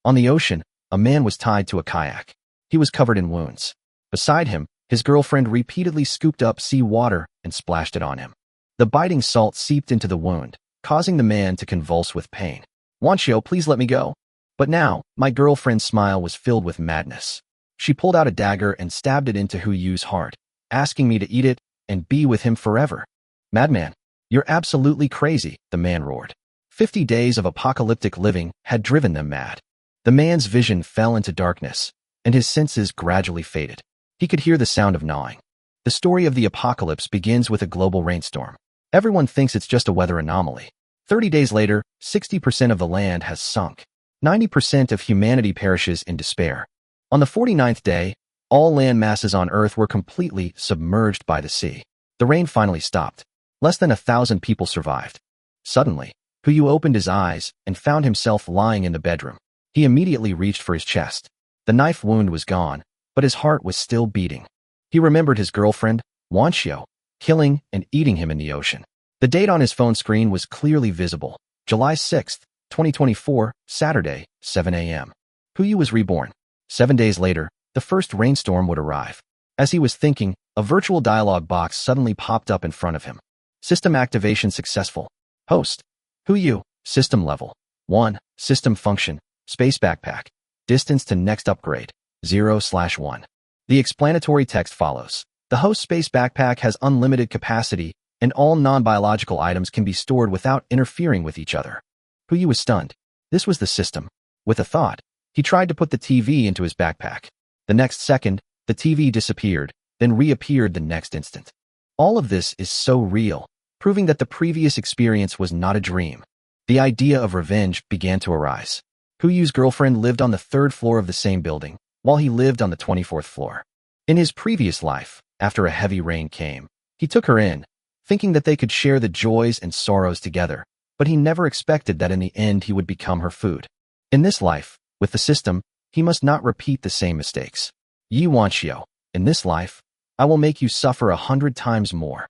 On the ocean, a man was tied to a kayak. He was covered in wounds. Beside him, his girlfriend repeatedly scooped up sea water and splashed it on him. The biting salt seeped into the wound, causing the man to convulse with pain. "Wanchio, please let me go." But now, my girlfriend's smile was filled with madness. She pulled out a dagger and stabbed it into Hu Yu's heart, asking me to eat it and be with him forever. "Madman, you're absolutely crazy," the man roared. 50 days of apocalyptic living had driven them mad. The man's vision fell into darkness, and his senses gradually faded. He could hear the sound of gnawing. The story of the apocalypse begins with a global rainstorm. Everyone thinks it's just a weather anomaly. 30 days later, 60% of the land has sunk. 90% of humanity perishes in despair. On the 49th day, all land masses on Earth were completely submerged by the sea. The rain finally stopped. Less than 1,000 people survived. Suddenly, Hu Yu opened his eyes and found himself lying in the bedroom. He immediately reached for his chest. The knife wound was gone, but his heart was still beating. He remembered his girlfriend, Wanchio, killing and eating him in the ocean. The date on his phone screen was clearly visible. July 6, 2024, Saturday, 7 a.m. Hu Yu was reborn. 7 days later, the first rainstorm would arrive. As he was thinking, a virtual dialog box suddenly popped up in front of him. System activation successful. Host: Hu Yu. System level 1. System function: Space backpack. Distance to next upgrade: 0/1. The explanatory text follows. The host space backpack has unlimited capacity, and all non-biological items can be stored without interfering with each other. Hu Yu was stunned. This was the system. With a thought, he tried to put the TV into his backpack. The next second, the TV disappeared, then reappeared the next instant. All of this is so real, proving that the previous experience was not a dream. The idea of revenge began to arise. Hu Yu's girlfriend lived on the 3rd floor of the same building, while he lived on the 24th floor. In his previous life, after a heavy rain came, he took her in, thinking that they could share the joys and sorrows together, but he never expected that in the end he would become her food. In this life, with the system, he must not repeat the same mistakes. Yi Wanchio, in this life, I will make you suffer 100 times more.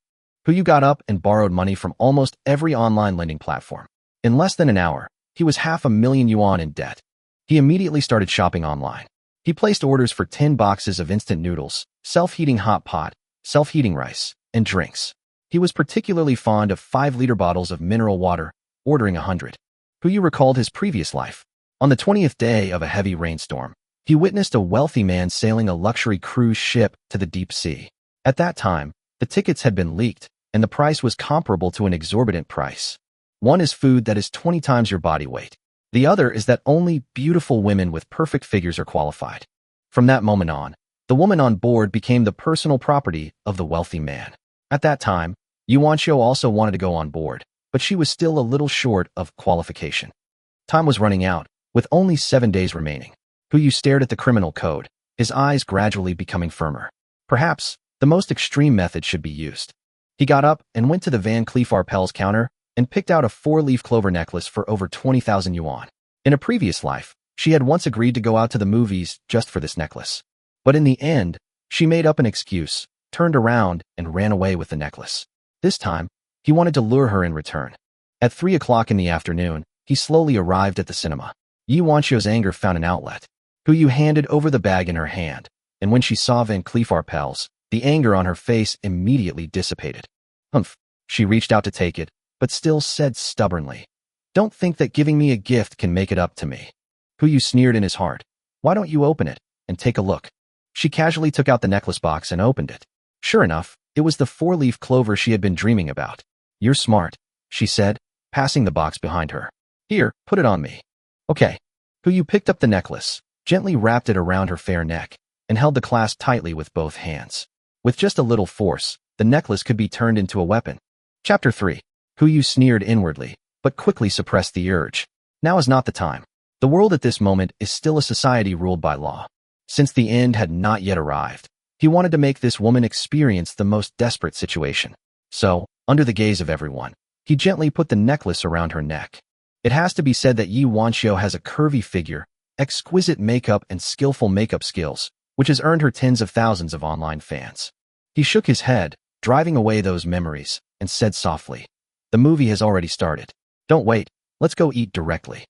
Hu Yu got up and borrowed money from almost every online lending platform. In less than an hour, he was 500,000 yuan in debt. He immediately started shopping online. He placed orders for 10 boxes of instant noodles, self-heating hot pot, self-heating rice, and drinks. He was particularly fond of 5-liter bottles of mineral water, ordering 100. Hu Yu recalled his previous life. On the 20th day of a heavy rainstorm, he witnessed a wealthy man sailing a luxury cruise ship to the deep sea. At that time, the tickets had been leaked, and the price was comparable to an exorbitant price. One is food that is 20 times your body weight. The other is that only beautiful women with perfect figures are qualified. From that moment on, the woman on board became the personal property of the wealthy man. At that time, Yuanxiu also wanted to go on board, but she was still a little short of qualification. Time was running out, with only 7 days remaining. Hu Yu stared at the criminal code, his eyes gradually becoming firmer. Perhaps, the most extreme method should be used. He got up and went to the Van Cleef Arpels counter and picked out a 4-leaf clover necklace for over 20,000 yuan. In a previous life, she had once agreed to go out to the movies just for this necklace. But in the end, she made up an excuse, turned around, and ran away with the necklace. This time, he wanted to lure her in return. At 3 o'clock in the afternoon, he slowly arrived at the cinema. Yi Wanxiu's anger found an outlet. Hu Yu handed over the bag in her hand, and when she saw Van Cleef Arpels, the anger on her face immediately dissipated. Humph. She reached out to take it, but still said stubbornly, "Don't think that giving me a gift can make it up to me." Hu Yu sneered in his heart. "Why don't you open it and take a look?" She casually took out the necklace box and opened it. Sure enough, it was the 4-leaf clover she had been dreaming about. "You're smart," she said, passing the box behind her. "Here, put it on me." "Okay." Hu Yu picked up the necklace, gently wrapped it around her fair neck, and held the clasp tightly with both hands. With just a little force, the necklace could be turned into a weapon. Chapter 3. Hu Yu sneered inwardly, but quickly suppressed the urge. Now is not the time. The world at this moment is still a society ruled by law. Since the end had not yet arrived, he wanted to make this woman experience the most desperate situation. So, under the gaze of everyone, he gently put the necklace around her neck. It has to be said that Yi Wanxiu has a curvy figure, exquisite makeup and skillful makeup skills, which has earned her tens of thousands of online fans. He shook his head, driving away those memories, and said softly, "The movie has already started. Don't wait, let's go eat directly."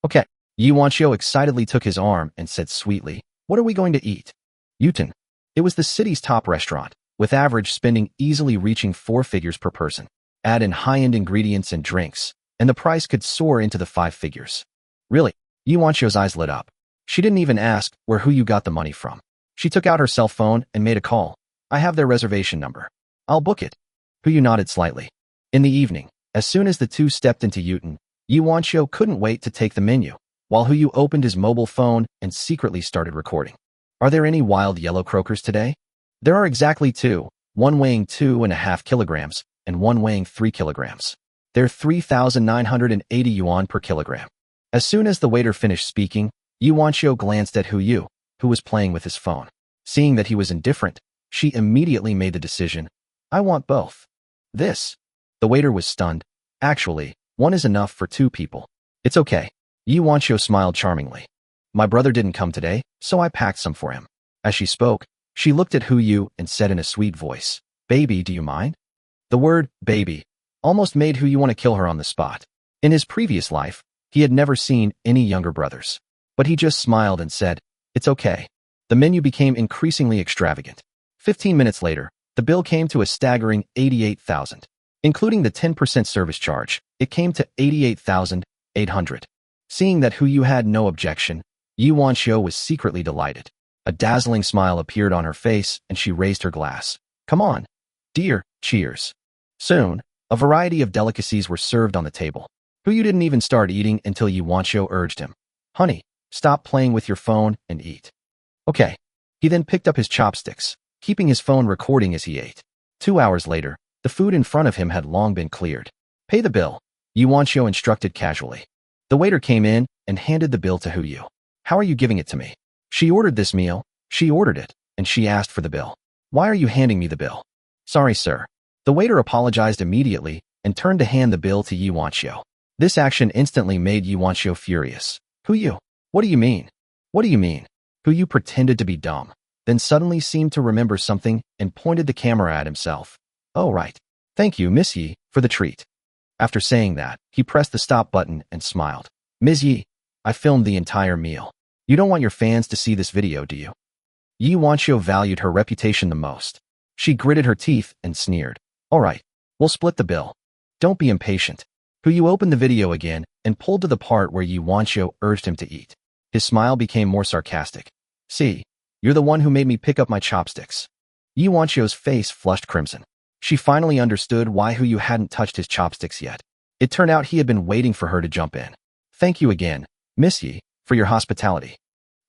"Okay." Yi Wanxiu excitedly took his arm and said sweetly, "What are we going to eat?" Yuten. It was the city's top restaurant, with average spending easily reaching 4 figures per person. Add in high-end ingredients and drinks, and the price could soar into the 5 figures. Really? Yi Wanxiu's eyes lit up. She didn't even ask where Hu Yu got the money from. She took out her cell phone and made a call. "I have their reservation number. I'll book it." Hu Yu nodded slightly. In the evening, as soon as the two stepped into Yuten, Yi Wanxiu couldn't wait to take the menu, while Hu Yu opened his mobile phone and secretly started recording. "Are there any wild yellow croakers today?" "There are exactly two, one weighing 2.5 kilograms and one weighing 3 kilograms. They're 3,980 yuan per kilogram." As soon as the waiter finished speaking, Yi Wanxiu glanced at Hu Yu, who was playing with his phone. Seeing that he was indifferent, she immediately made the decision, "I want both." "This?" The waiter was stunned. "Actually, one is enough for 2 people. It's okay." Yi Wanxiu smiled charmingly. "My brother didn't come today, so I packed some for him." As she spoke, she looked at Hu Yu and said in a sweet voice, "Baby, do you mind?" The word, baby, almost made Hu Yu want to kill her on the spot. In his previous life, he had never seen any younger brothers. But he just smiled and said, "It's okay." The menu became increasingly extravagant. 15 minutes later, the bill came to a staggering 88,000. Including the 10% service charge, it came to 88,800. Seeing that Hu Yu had no objection, Yi Wanxiu was secretly delighted. A dazzling smile appeared on her face and she raised her glass. "Come on, dear, cheers." Soon, a variety of delicacies were served on the table. Hu Yu didn't even start eating until Yi Wanxiu urged him. "Honey, stop playing with your phone and eat." "Okay." He then picked up his chopsticks, keeping his phone recording as he ate. 2 hours later, the food in front of him had long been cleared. "Pay the bill," Yi Wanxiu instructed casually. The waiter came in and handed the bill to Hu Yu. "How are you giving it to me? She ordered this meal, she ordered it, and she asked for the bill. Why are you handing me the bill?" "Sorry, sir." The waiter apologized immediately and turned to hand the bill to Yi Wanxiu. This action instantly made Yi Wanxiu furious. "Hu Yu, what do you mean? What do you mean?" Hu Yu pretended to be dumb, then suddenly seemed to remember something and pointed the camera at himself. "Oh, right. Thank you, Miss Yi, for the treat." After saying that, he pressed the stop button and smiled. "Ms. Yi, I filmed the entire meal. You don't want your fans to see this video, do you?" Yi Wanxiu valued her reputation the most. She gritted her teeth and sneered. "All right, we'll split the bill. Don't be impatient." Hu Yu opened the video again and pulled to the part where Yi Wanxiu urged him to eat. His smile became more sarcastic. "See, you're the one who made me pick up my chopsticks." Yi Wanxiu's face flushed crimson. She finally understood why Hu Yu hadn't touched his chopsticks yet. It turned out he had been waiting for her to jump in. "Thank you again, Miss Yi, for your hospitality."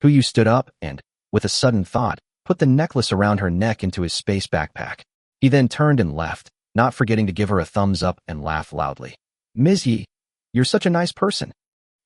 Hu Yu stood up and, with a sudden thought, put the necklace around her neck into his space backpack. He then turned and left, not forgetting to give her a thumbs up and laugh loudly. "Ms. Yi, you're such a nice person."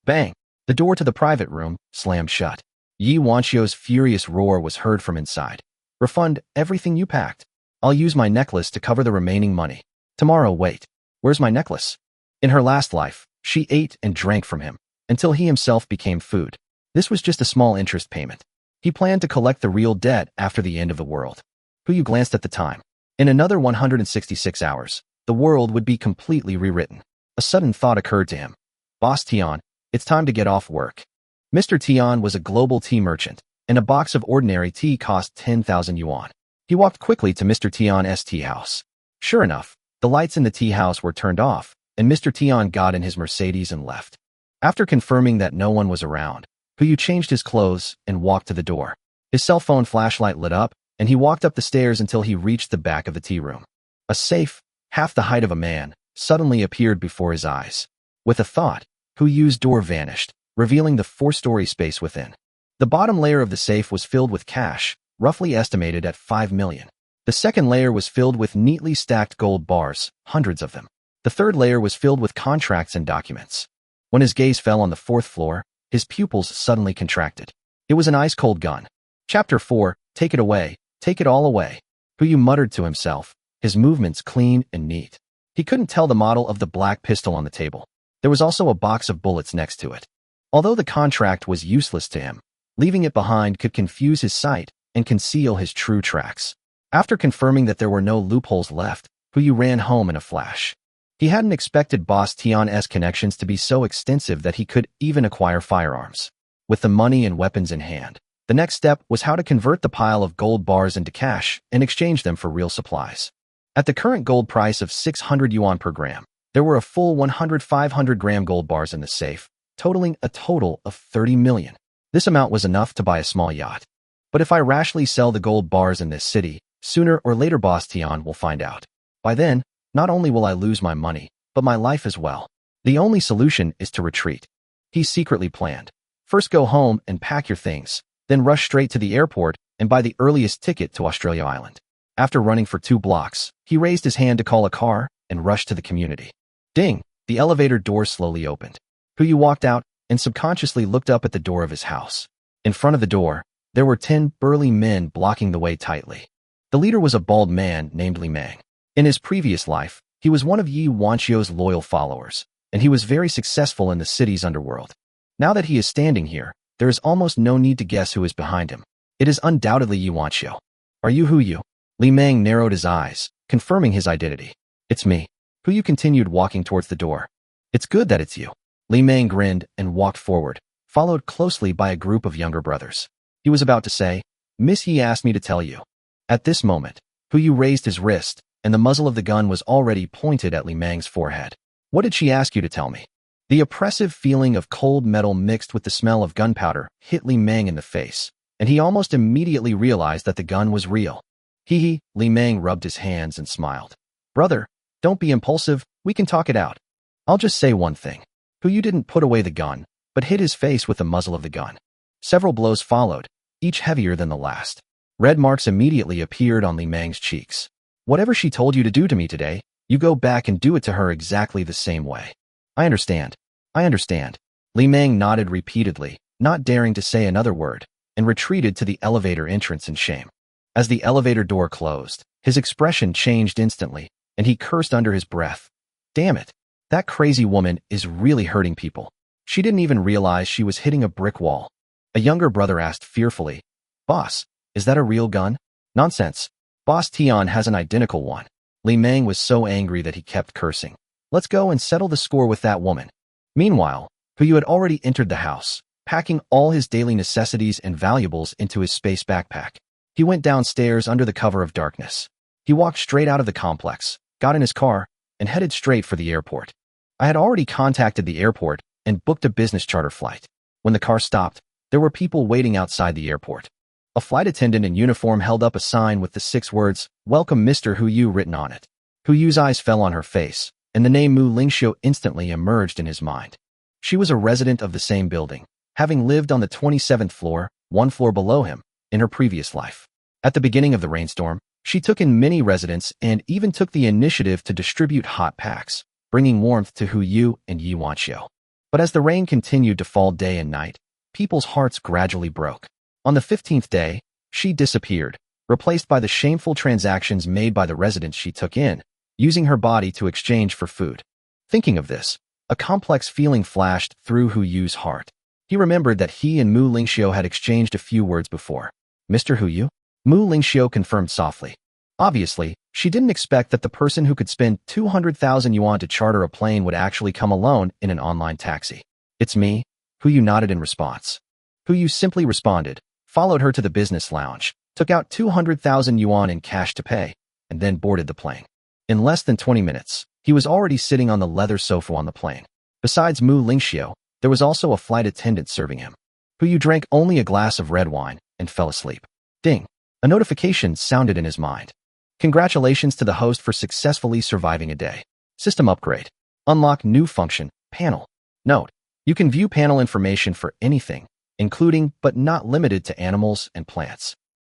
Bang! The door to the private room slammed shut. Yi Wanxiu's furious roar was heard from inside. "Refund everything you packed. I'll use my necklace to cover the remaining money. Tomorrow, wait. Where's my necklace?" In her last life, she ate and drank from him, until he himself became food. This was just a small interest payment. He planned to collect the real debt after the end of the world. Hu Yu glanced at the time. In another 166 hours, the world would be completely rewritten. A sudden thought occurred to him. "Boss Tian, it's time to get off work." Mr. Tian was a global tea merchant, and a box of ordinary tea cost 10,000 yuan. He walked quickly to Mr. Tian's tea house. Sure enough, the lights in the tea house were turned off, and Mr. Tian got in his Mercedes and left. After confirming that no one was around, Hu Yu changed his clothes and walked to the door. His cell phone flashlight lit up, and he walked up the stairs until he reached the back of the tea room. A safe, half the height of a man, suddenly appeared before his eyes. With a thought, Hu Yu's door vanished, revealing the 4-story space within. The bottom layer of the safe was filled with cash, roughly estimated at 5 million. The second layer was filled with neatly stacked gold bars, hundreds of them. The third layer was filled with contracts and documents. When his gaze fell on the 4th floor, his pupils suddenly contracted. It was an ice-cold gun. Chapter 4, Take it away, take it all away. Hu Yu muttered to himself, his movements clean and neat. He couldn't tell the model of the black pistol on the table. There was also a box of bullets next to it. Although the contract was useless to him, leaving it behind could confuse his sight and conceal his true tracks. After confirming that there were no loopholes left, Hu Yu ran home in a flash. He hadn't expected Boss Tian's connections to be so extensive that he could even acquire firearms. With the money and weapons in hand, the next step was how to convert the pile of gold bars into cash and exchange them for real supplies. At the current gold price of 600 yuan per gram, there were a full 500-gram gold bars in the safe, totaling a total of 30 million. This amount was enough to buy a small yacht. But if I rashly sell the gold bars in this city, sooner or later Boss Tian will find out. By then, not only will I lose my money, but my life as well. The only solution is to retreat. He secretly planned. First go home and pack your things, then rush straight to the airport and buy the earliest ticket to Australia Island. After running for 2 blocks, he raised his hand to call a car and rushed to the community. Ding! The elevator door slowly opened. Huyu walked out and subconsciously looked up at the door of his house. In front of the door, there were 10 burly men blocking the way tightly. The leader was a bald man named Li Mang. In his previous life, he was one of Yi Wanqiu's loyal followers, and he was very successful in the city's underworld. Now that he is standing here, there is almost no need to guess who is behind him. It is undoubtedly Yi Wanqiu. Are you Huyu? Li Mang narrowed his eyes, confirming his identity. It's me. Huyu continued walking towards the door. It's good that it's you. Li Mang grinned and walked forward, followed closely by a group of younger brothers. He was about to say, Miss Yi asked me to tell you. At this moment, Huyu raised his wrist, and the muzzle of the gun was already pointed at Li Mang's forehead. What did she ask you to tell me? The oppressive feeling of cold metal mixed with the smell of gunpowder hit Li Mang in the face, and he almost immediately realized that the gun was real. Hee, Li Mang rubbed his hands and smiled. Brother, don't be impulsive, we can talk it out. I'll just say one thing. Huyu didn't put away the gun, but hit his face with the muzzle of the gun. Several blows followed, each heavier than the last. Red marks immediately appeared on Li Mang's cheeks. Whatever she told you to do to me today, you go back and do it to her exactly the same way. I understand. I understand. Li Mang nodded repeatedly, not daring to say another word, and retreated to the elevator entrance in shame. As the elevator door closed, his expression changed instantly, and he cursed under his breath. Damn it. That crazy woman is really hurting people. She didn't even realize she was hitting a brick wall. A younger brother asked fearfully, Boss, is that a real gun? Nonsense. Boss Tian has an identical one. Li Mang was so angry that he kept cursing. Let's go and settle the score with that woman. Meanwhile, Huyu had already entered the house, packing all his daily necessities and valuables into his space backpack. He went downstairs under the cover of darkness. He walked straight out of the complex, got in his car, and headed straight for the airport. I had already contacted the airport and booked a business charter flight. When the car stopped, there were people waiting outside the airport. A flight attendant in uniform held up a sign with the 6 words, Welcome Mr. Huyu written on it. Huyu's eyes fell on her face, and the name Mu Lingxiu instantly emerged in his mind. She was a resident of the same building, having lived on the 27th floor, 1 floor below him, in her previous life. At the beginning of the rainstorm, she took in many residents and even took the initiative to distribute hot packs, bringing warmth to Huyu and Yi Wanqiu. But as the rain continued to fall day and night, people's hearts gradually broke. On the 15th day, she disappeared, replaced by the shameful transactions made by the residents she took in, using her body to exchange for food. Thinking of this, a complex feeling flashed through Huyu's heart. He remembered that he and Mu Lingxiu had exchanged a few words before. Mr. Huyu? Mu Lingxiu confirmed softly. Obviously, she didn't expect that the person who could spend 200,000 yuan to charter a plane would actually come alone in an online taxi. It's me, Huyu nodded in response. Huyu simply responded, followed her to the business lounge, took out 200,000 yuan in cash to pay, and then boarded the plane. In less than 20 minutes, he was already sitting on the leather sofa on the plane. Besides Mu Lingxiu, there was also a flight attendant serving him. Huyu drank only a glass of red wine and fell asleep. Ding! A notification sounded in his mind. Congratulations to the host for successfully surviving a day. System upgrade. Unlock new function, panel. Note, you can view panel information for anything, including but not limited to animals and plants.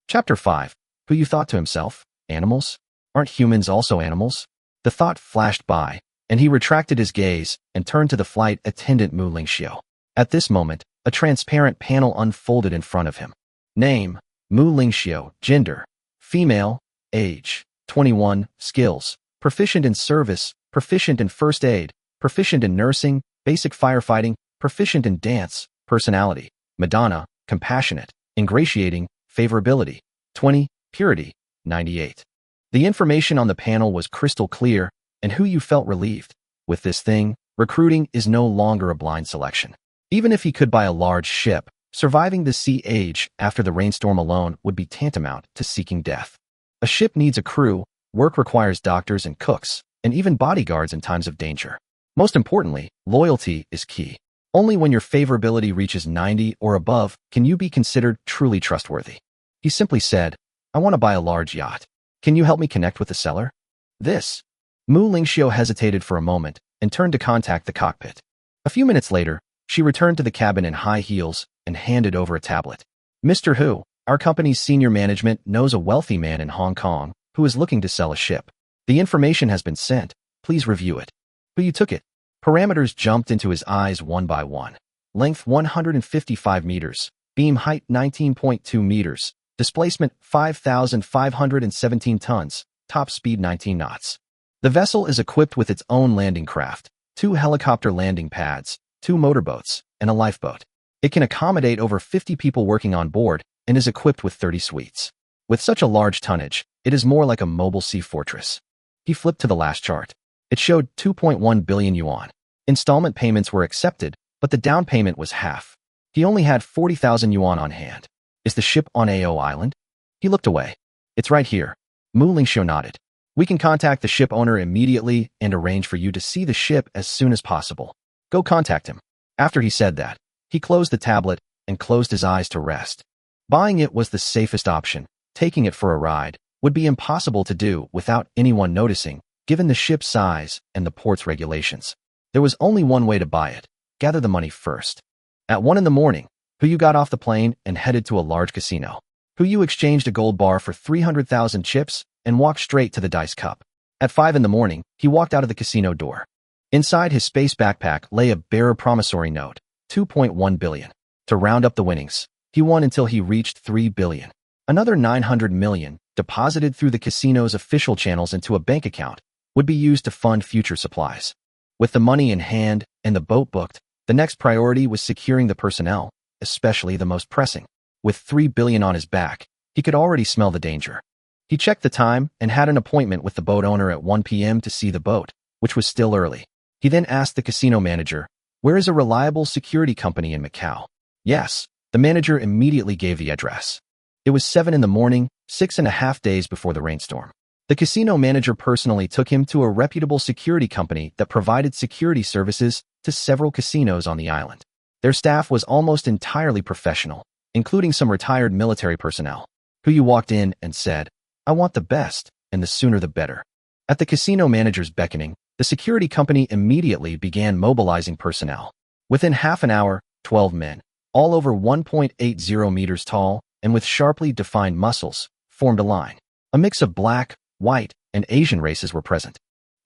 Chapter 5. Huyu thought to himself, animals? Aren't humans also animals? The thought flashed by, and he retracted his gaze and turned to the flight attendant Mu Lingxiu. At this moment, a transparent panel unfolded in front of him. Name, Mu Lingxiu. Gender, female. Age, 21. Skills, proficient in service, proficient in first aid, proficient in nursing, basic firefighting, proficient in dance. Personality, Madonna, compassionate, ingratiating, favorability. 20. Purity, 98. The information on the panel was crystal clear, and Hu Yu felt relieved. With this thing, recruiting is no longer a blind selection. Even if he could buy a large ship, surviving the sea age after the rainstorm alone would be tantamount to seeking death. A ship needs a crew, work requires doctors and cooks, and even bodyguards in times of danger. Most importantly, loyalty is key. Only when your favorability reaches 90 or above can you be considered truly trustworthy. He simply said, I want to buy a large yacht. Can you help me connect with the seller? This. Mu Lingxiu hesitated for a moment and turned to contact the cockpit. A few minutes later, she returned to the cabin in high heels and handed over a tablet. Mr. Hu, our company's senior management knows a wealthy man in Hong Kong who is looking to sell a ship. The information has been sent. Please review it. Hu Yu took it. Parameters jumped into his eyes one by one. Length 155 meters. Beam height 19.2 meters. Displacement 5,517 tons. Top speed 19 knots. The vessel is equipped with its own landing craft, 2 helicopter landing pads, 2 motorboats, and a lifeboat. It can accommodate over 50 people working on board and is equipped with 30 suites. With such a large tonnage, it is more like a mobile sea fortress. He flipped to the last chart. It showed 2.1 billion yuan. Installment payments were accepted, but the down payment was half. He only had 40,000 yuan on hand. Is the ship on AO Island? He looked away. It's right here. Mu Lingxiu nodded. We can contact the ship owner immediately and arrange for you to see the ship as soon as possible. Go contact him. After he said that, he closed the tablet and closed his eyes to rest. Buying it was the safest option. Taking it for a ride would be impossible to do without anyone noticing, given the ship's size and the port's regulations. There was only one way to buy it. Gather the money first. At 1 a.m, Hu Yu got off the plane and headed to a large casino. Hu Yu exchanged a gold bar for 300,000 chips and walked straight to the dice cup. At 5 a.m, he walked out of the casino door. Inside his space backpack lay a bearer promissory note, 2.1 billion. To round up the winnings, he won until he reached 3 billion. Another 900 million, deposited through the casino's official channels into a bank account, would be used to fund future supplies. With the money in hand and the boat booked, the next priority was securing the personnel, especially the most pressing. With 3 billion on his back, he could already smell the danger. He checked the time and had an appointment with the boat owner at 1 p.m. to see the boat, which was still early. He then asked the casino manager, where is a reliable security company in Macau? Yes, the manager immediately gave the address. It was 7 a.m, 6.5 days before the rainstorm. The casino manager personally took him to a reputable security company that provided security services to several casinos on the island. Their staff was almost entirely professional, including some retired military personnel. Hu Yu walked in and said, I want the best, and the sooner the better. At the casino manager's beckoning, the security company immediately began mobilizing personnel. Within half an hour, 12 men, all over 1.80 meters tall and with sharply defined muscles, formed a line. A mix of black, white, and Asian races were present.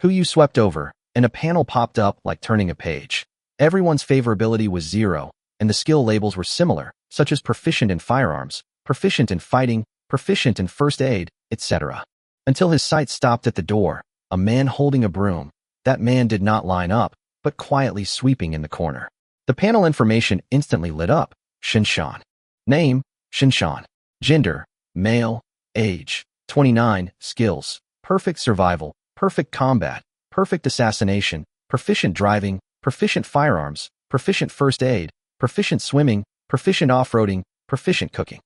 Hu Yu swept over, and a panel popped up like turning a page. Everyone's favorability was 0, and the skill labels were similar, such as proficient in firearms, proficient in fighting, proficient in first aid, etc. Until his sight stopped at the door, a man holding a broom. That man did not line up, but quietly sweeping in the corner. The panel information instantly lit up. Shinshan. Name, Shinshan. Gender, male. Age, 29. Skills, perfect survival, perfect combat, perfect assassination, proficient driving, proficient firearms, proficient first aid, proficient swimming, proficient off-roading, proficient cooking.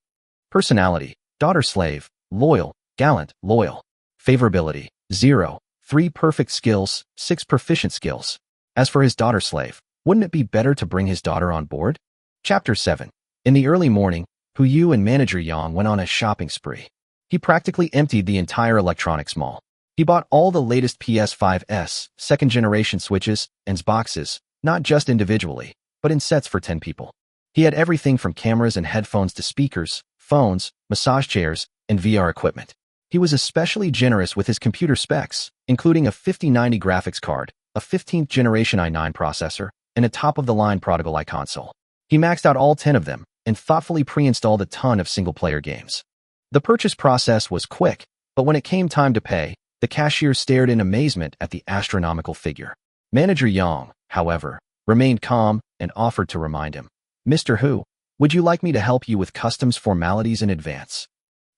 Personality, daughter slave, loyal, gallant, loyal. Favorability, 0, 3 perfect skills, 6 proficient skills. As for his daughter slave, wouldn't it be better to bring his daughter on board? Chapter 7. In the early morning, Hu Yu and manager Yang went on a shopping spree. He practically emptied the entire electronics mall. He bought all the latest PS5s, second-generation switches, and Xboxes, not just individually, but in sets for 10 people. He had everything from cameras and headphones to speakers, phones, massage chairs, and VR equipment. He was especially generous with his computer specs, including a 5090 graphics card, a 15th generation i9 processor, and a top-of-the-line Prodigal Eye console. He maxed out all 10 of them and thoughtfully pre-installed a ton of single-player games. The purchase process was quick, but when it came time to pay, the cashier stared in amazement at the astronomical figure. Manager Yang, however, remained calm and offered to remind him. Mr. Hu, would you like me to help you with customs formalities in advance?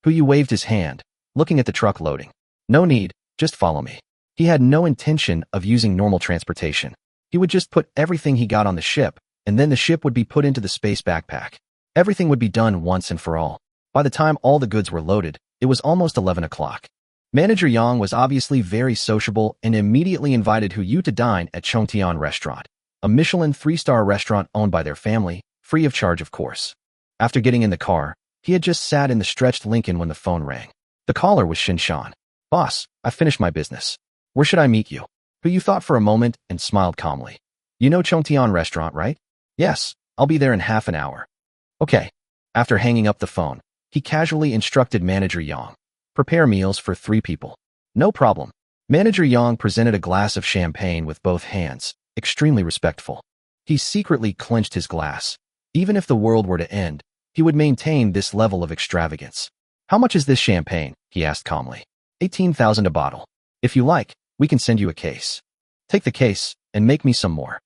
Hu Yu waved his hand, looking at the truck loading. No need, just follow me. He had no intention of using normal transportation. He would just put everything he got on the ship, and then the ship would be put into the space backpack. Everything would be done once and for all. By the time all the goods were loaded, it was almost 11 o'clock. Manager Yang was obviously very sociable and immediately invited Hu Yu to dine at Chongtian Restaurant, a Michelin 3-star restaurant owned by their family, free of charge of course. After getting in the car, he had just sat in the stretched Lincoln when the phone rang. The caller was Shinshan. "Boss, I finished my business. Where should I meet you?" Hu Yu thought for a moment and smiled calmly. "You know Chongtian Restaurant, right?" "Yes, I'll be there in half an hour." "Okay." After hanging up the phone, he casually instructed Manager Yang. "Prepare meals for 3 people." "No problem." Manager Yang presented a glass of champagne with both hands, extremely respectful. He secretly clenched his glass. Even if the world were to end, he would maintain this level of extravagance. "How much is this champagne?" he asked calmly. 18,000 a bottle. If you like, we can send you a case. Take the case, and make me some more."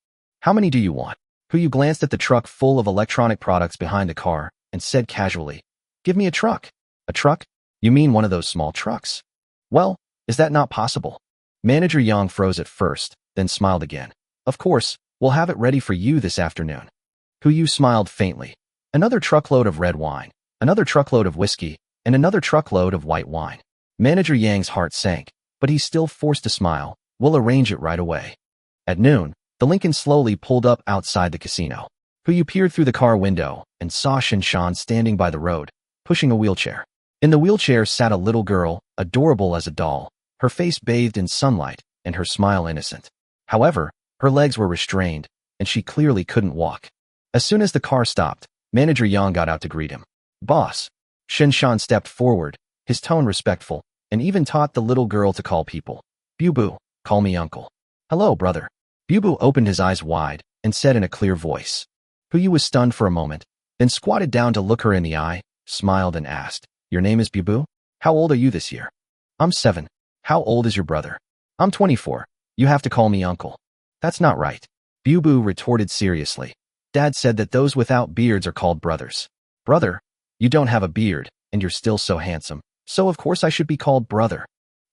"How many do you want?" Hu Yu glanced at the truck full of electronic products behind the car and said casually, "Give me a truck." "A truck? You mean one of those small trucks?" "Well, is that not possible?" Manager Yang froze at first, then smiled again. "Of course, we'll have it ready for you this afternoon." Hu Yu smiled faintly. "Another truckload of red wine, another truckload of whiskey, and another truckload of white wine." Manager Yang's heart sank, but he still forced a smile. "We'll arrange it right away." At noon, the Lincoln slowly pulled up outside the casino. Hu Yu peered through the car window and saw Shinshan standing by the road, pushing a wheelchair. In the wheelchair sat a little girl, adorable as a doll, her face bathed in sunlight and her smile innocent. However, her legs were restrained, and she clearly couldn't walk. As soon as the car stopped, Manager Yang got out to greet him. "Boss." Shinshan stepped forward, his tone respectful, and even taught the little girl to call people. "Bubu, call me uncle." "Hello, brother." Bubu opened his eyes wide and said in a clear voice. Hu Yu was stunned for a moment, then squatted down to look her in the eye, smiled and asked, "Your name is Bubu? How old are you this year?" "I'm 7. How old is your brother?" "I'm 24. You have to call me uncle." "That's not right." Bubu retorted seriously. "Dad said that those without beards are called brothers." "Brother? You don't have a beard, and you're still so handsome, so of course I should be called brother."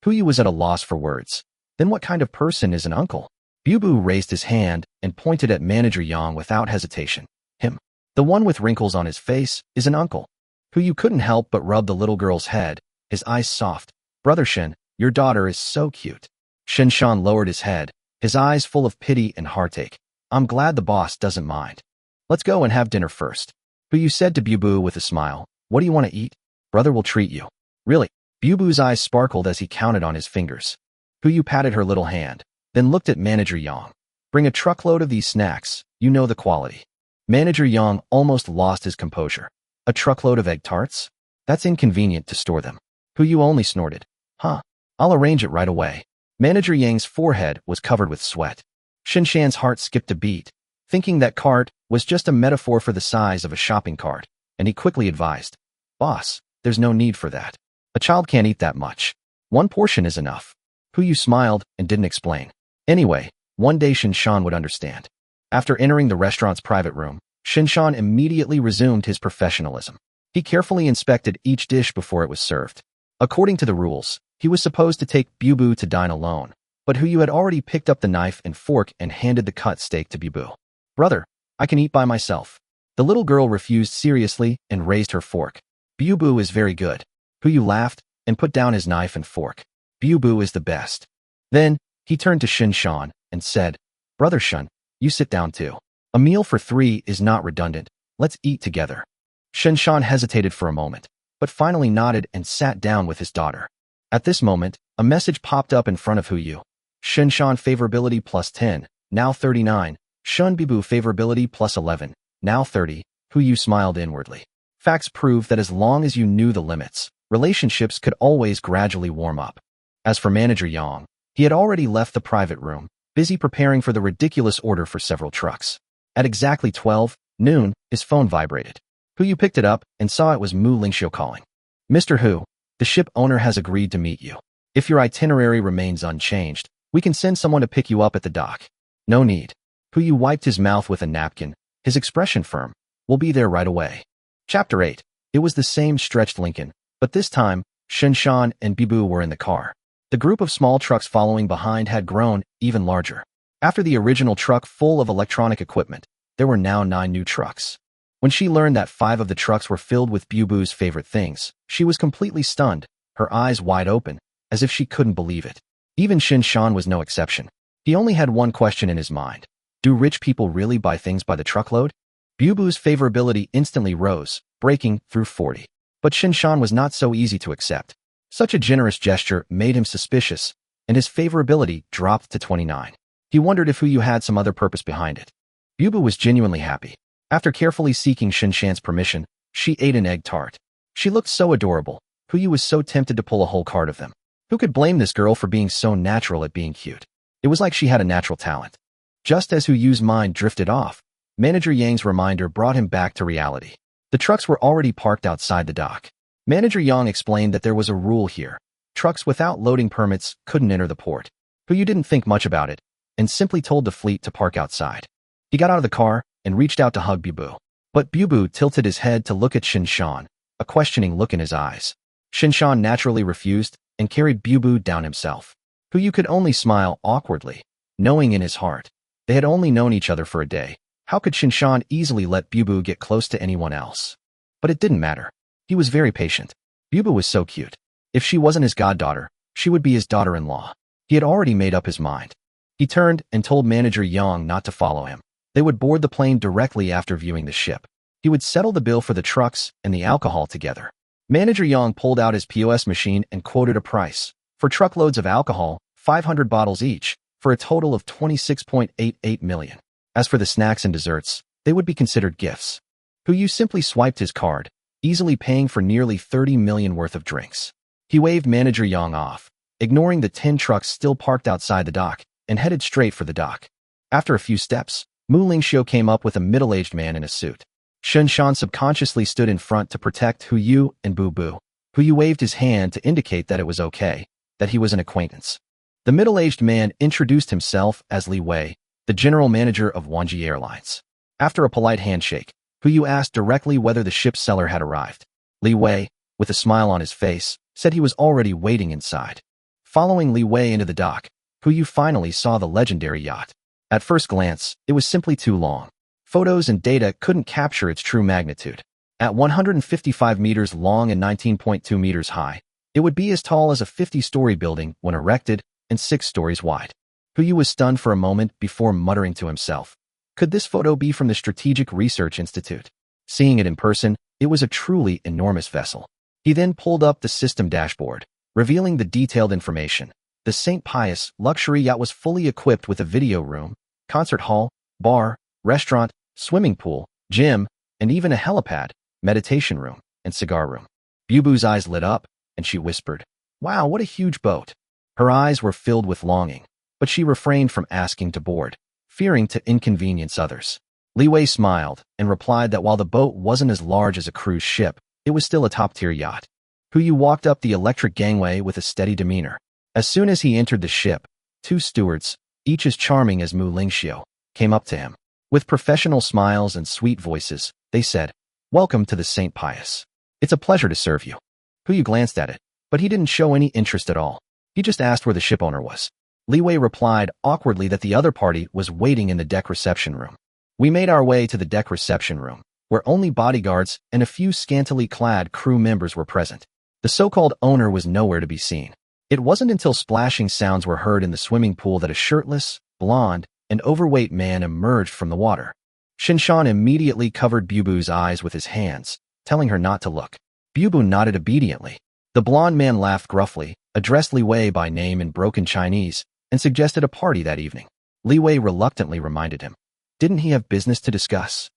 Hu Yu was at a loss for words. Then what kind of person is an uncle? Bubu raised his hand and pointed at Manager Yang without hesitation. "Him. The one with wrinkles on his face is an uncle." Hu Yu couldn't help but rub the little girl's head, his eyes soft. "Brother Shin, your daughter is so cute." Shinshan lowered his head, his eyes full of pity and heartache. "I'm glad the boss doesn't mind. Let's go and have dinner first." Hu Yu said to Bubu with a smile, "What do you want to eat? Brother will treat you." "Really?" Bubu's eyes sparkled as he counted on his fingers. Hu Yu patted her little hand, then looked at Manager Yang. "Bring a truckload of these snacks, you know the quality." Manager Yang almost lost his composure. "A truckload of egg tarts? That's inconvenient to store them." Hu Yu only snorted. "Huh, I'll arrange it right away." Manager Yang's forehead was covered with sweat. Shinshan's heart skipped a beat, thinking that cart was just a metaphor for the size of a shopping cart, and he quickly advised, "Boss, there's no need for that. A child can't eat that much. 1 portion is enough." Hu Yu smiled and didn't explain. Anyway, one day Shinshan would understand. After entering the restaurant's private room, Shinshan immediately resumed his professionalism. He carefully inspected each dish before it was served. According to the rules, he was supposed to take Bubu to dine alone, but Hu Yu had already picked up the knife and fork and handed the cut steak to Bubu. "Brother, I can eat by myself." The little girl refused seriously and raised her fork. "Bubu is very good." Hu Yu laughed and put down his knife and fork. "Bubu is the best." Then, he turned to Shinshan and said, "Brother Shun, you sit down too. A meal for 3 is not redundant. Let's eat together." Shinshan hesitated for a moment, but finally nodded and sat down with his daughter. At this moment, a message popped up in front of Hu Yu. Shinshan favorability +10, now 39. Shun Bubu favorability +11, now 30. Hu Yu smiled inwardly. Facts prove that as long as you knew the limits, relationships could always gradually warm up. As for Manager Yang, he had already left the private room, busy preparing for the ridiculous order for several trucks. At exactly 12 noon, his phone vibrated. Hu Yu picked it up and saw it was Mu Lingxiu calling. "Mr. Hu, the ship owner has agreed to meet you. If your itinerary remains unchanged, we can send someone to pick you up at the dock." "No need." Hu Yu wiped his mouth with a napkin, his expression firm. "We'll be there right away." Chapter 8. It was the same stretched Lincoln, but this time, Shinshan and Bubu were in the car. The group of small trucks following behind had grown even larger. After the original truck full of electronic equipment, there were now 9 new trucks. When she learned that 5 of the trucks were filled with Bubu's favorite things, she was completely stunned, her eyes wide open, as if she couldn't believe it. Even Shin-chan was no exception. He only had one question in his mind. Do rich people really buy things by the truckload? Bubu's favorability instantly rose, breaking through 40. But Shin-chan was not so easy to accept. Such a generous gesture made him suspicious, and his favorability dropped to 29. He wondered if Huyu had some other purpose behind it. Bubu was genuinely happy. After carefully seeking Shin-chan's permission, she ate an egg tart. She looked so adorable. Huyu was so tempted to pull a whole cart of them. Who could blame this girl for being so natural at being cute? It was like she had a natural talent. Just as Huyu's mind drifted off, Manager Yang's reminder brought him back to reality. The trucks were already parked outside the dock. Manager Yang explained that there was a rule here. Trucks without loading permits couldn't enter the port. Huyu didn't think much about it, and simply told the fleet to park outside. He got out of the car and reached out to hug Bubu. But Bubu tilted his head to look at Shin-chan, a questioning look in his eyes. Shin-chan naturally refused and carried Bubu down himself. Huyu could only smile awkwardly, knowing in his heart they had only known each other for a day. How could Shin-chan easily let Bubu get close to anyone else? But it didn't matter. He was very patient. Bubu was so cute. If she wasn't his goddaughter, she would be his daughter-in-law. He had already made up his mind. He turned and told Manager Yang not to follow him. They would board the plane directly after viewing the ship. He would settle the bill for the trucks and the alcohol together. Manager Yang pulled out his POS machine and quoted a price. For truckloads of alcohol, 500 bottles each, for a total of 26.88 million. As for the snacks and desserts, they would be considered gifts. Huyu simply swiped his card, easily paying for nearly 30 million worth of drinks. He waved Manager Yang off, ignoring the 10 trucks still parked outside the dock, and headed straight for the dock. After a few steps, Mu Lingxiu came up with a middle-aged man in a suit. Shin-chan subconsciously stood in front to protect Huyu and Bubu. Huyu waved his hand to indicate that it was okay, that he was an acquaintance. The middle-aged man introduced himself as Li Wei, the general manager of Wanji Airlines. After a polite handshake, Huyu asked directly whether the ship's seller had arrived. Li Wei, with a smile on his face, said he was already waiting inside. Following Li Wei into the dock, Huyu finally saw the legendary yacht. At first glance, it was simply too long. Photos and data couldn't capture its true magnitude. At 155 meters long and 19.2 meters high, it would be as tall as a 50-story building when erected and 6 stories wide. Huyu was stunned for a moment before muttering to himself. Could this photo be from the Strategic Research Institute? Seeing it in person, it was a truly enormous vessel. He then pulled up the system dashboard, revealing the detailed information. The St. Pius luxury yacht was fully equipped with a video room, concert hall, bar, restaurant, swimming pool, gym, and even a helipad, meditation room, and cigar room. Bubu's eyes lit up, and she whispered, "Wow, what a huge boat." Her eyes were filled with longing, but she refrained from asking to board, fearing to inconvenience others. Li Wei smiled and replied that while the boat wasn't as large as a cruise ship, it was still a top-tier yacht. Huyu walked up the electric gangway with a steady demeanor. As soon as he entered the ship, 2 stewards, each as charming as Mu Lingxiu, came up to him. With professional smiles and sweet voices, they said, "Welcome to the St. Pius. It's a pleasure to serve you." Huyu glanced at it, but he didn't show any interest at all. He just asked where the ship owner was. Li Wei replied awkwardly that the other party was waiting in the deck reception room. We made our way to the deck reception room, where only bodyguards and a few scantily clad crew members were present. The so-called owner was nowhere to be seen. It wasn't until splashing sounds were heard in the swimming pool that a shirtless, blonde, and overweight man emerged from the water. Shin-chan immediately covered Bubu's eyes with his hands, telling her not to look. Bubu nodded obediently. The blonde man laughed gruffly, addressed Li Wei by name in broken Chinese, and suggested a party that evening. Li Wei reluctantly reminded him. Didn't he have business to discuss?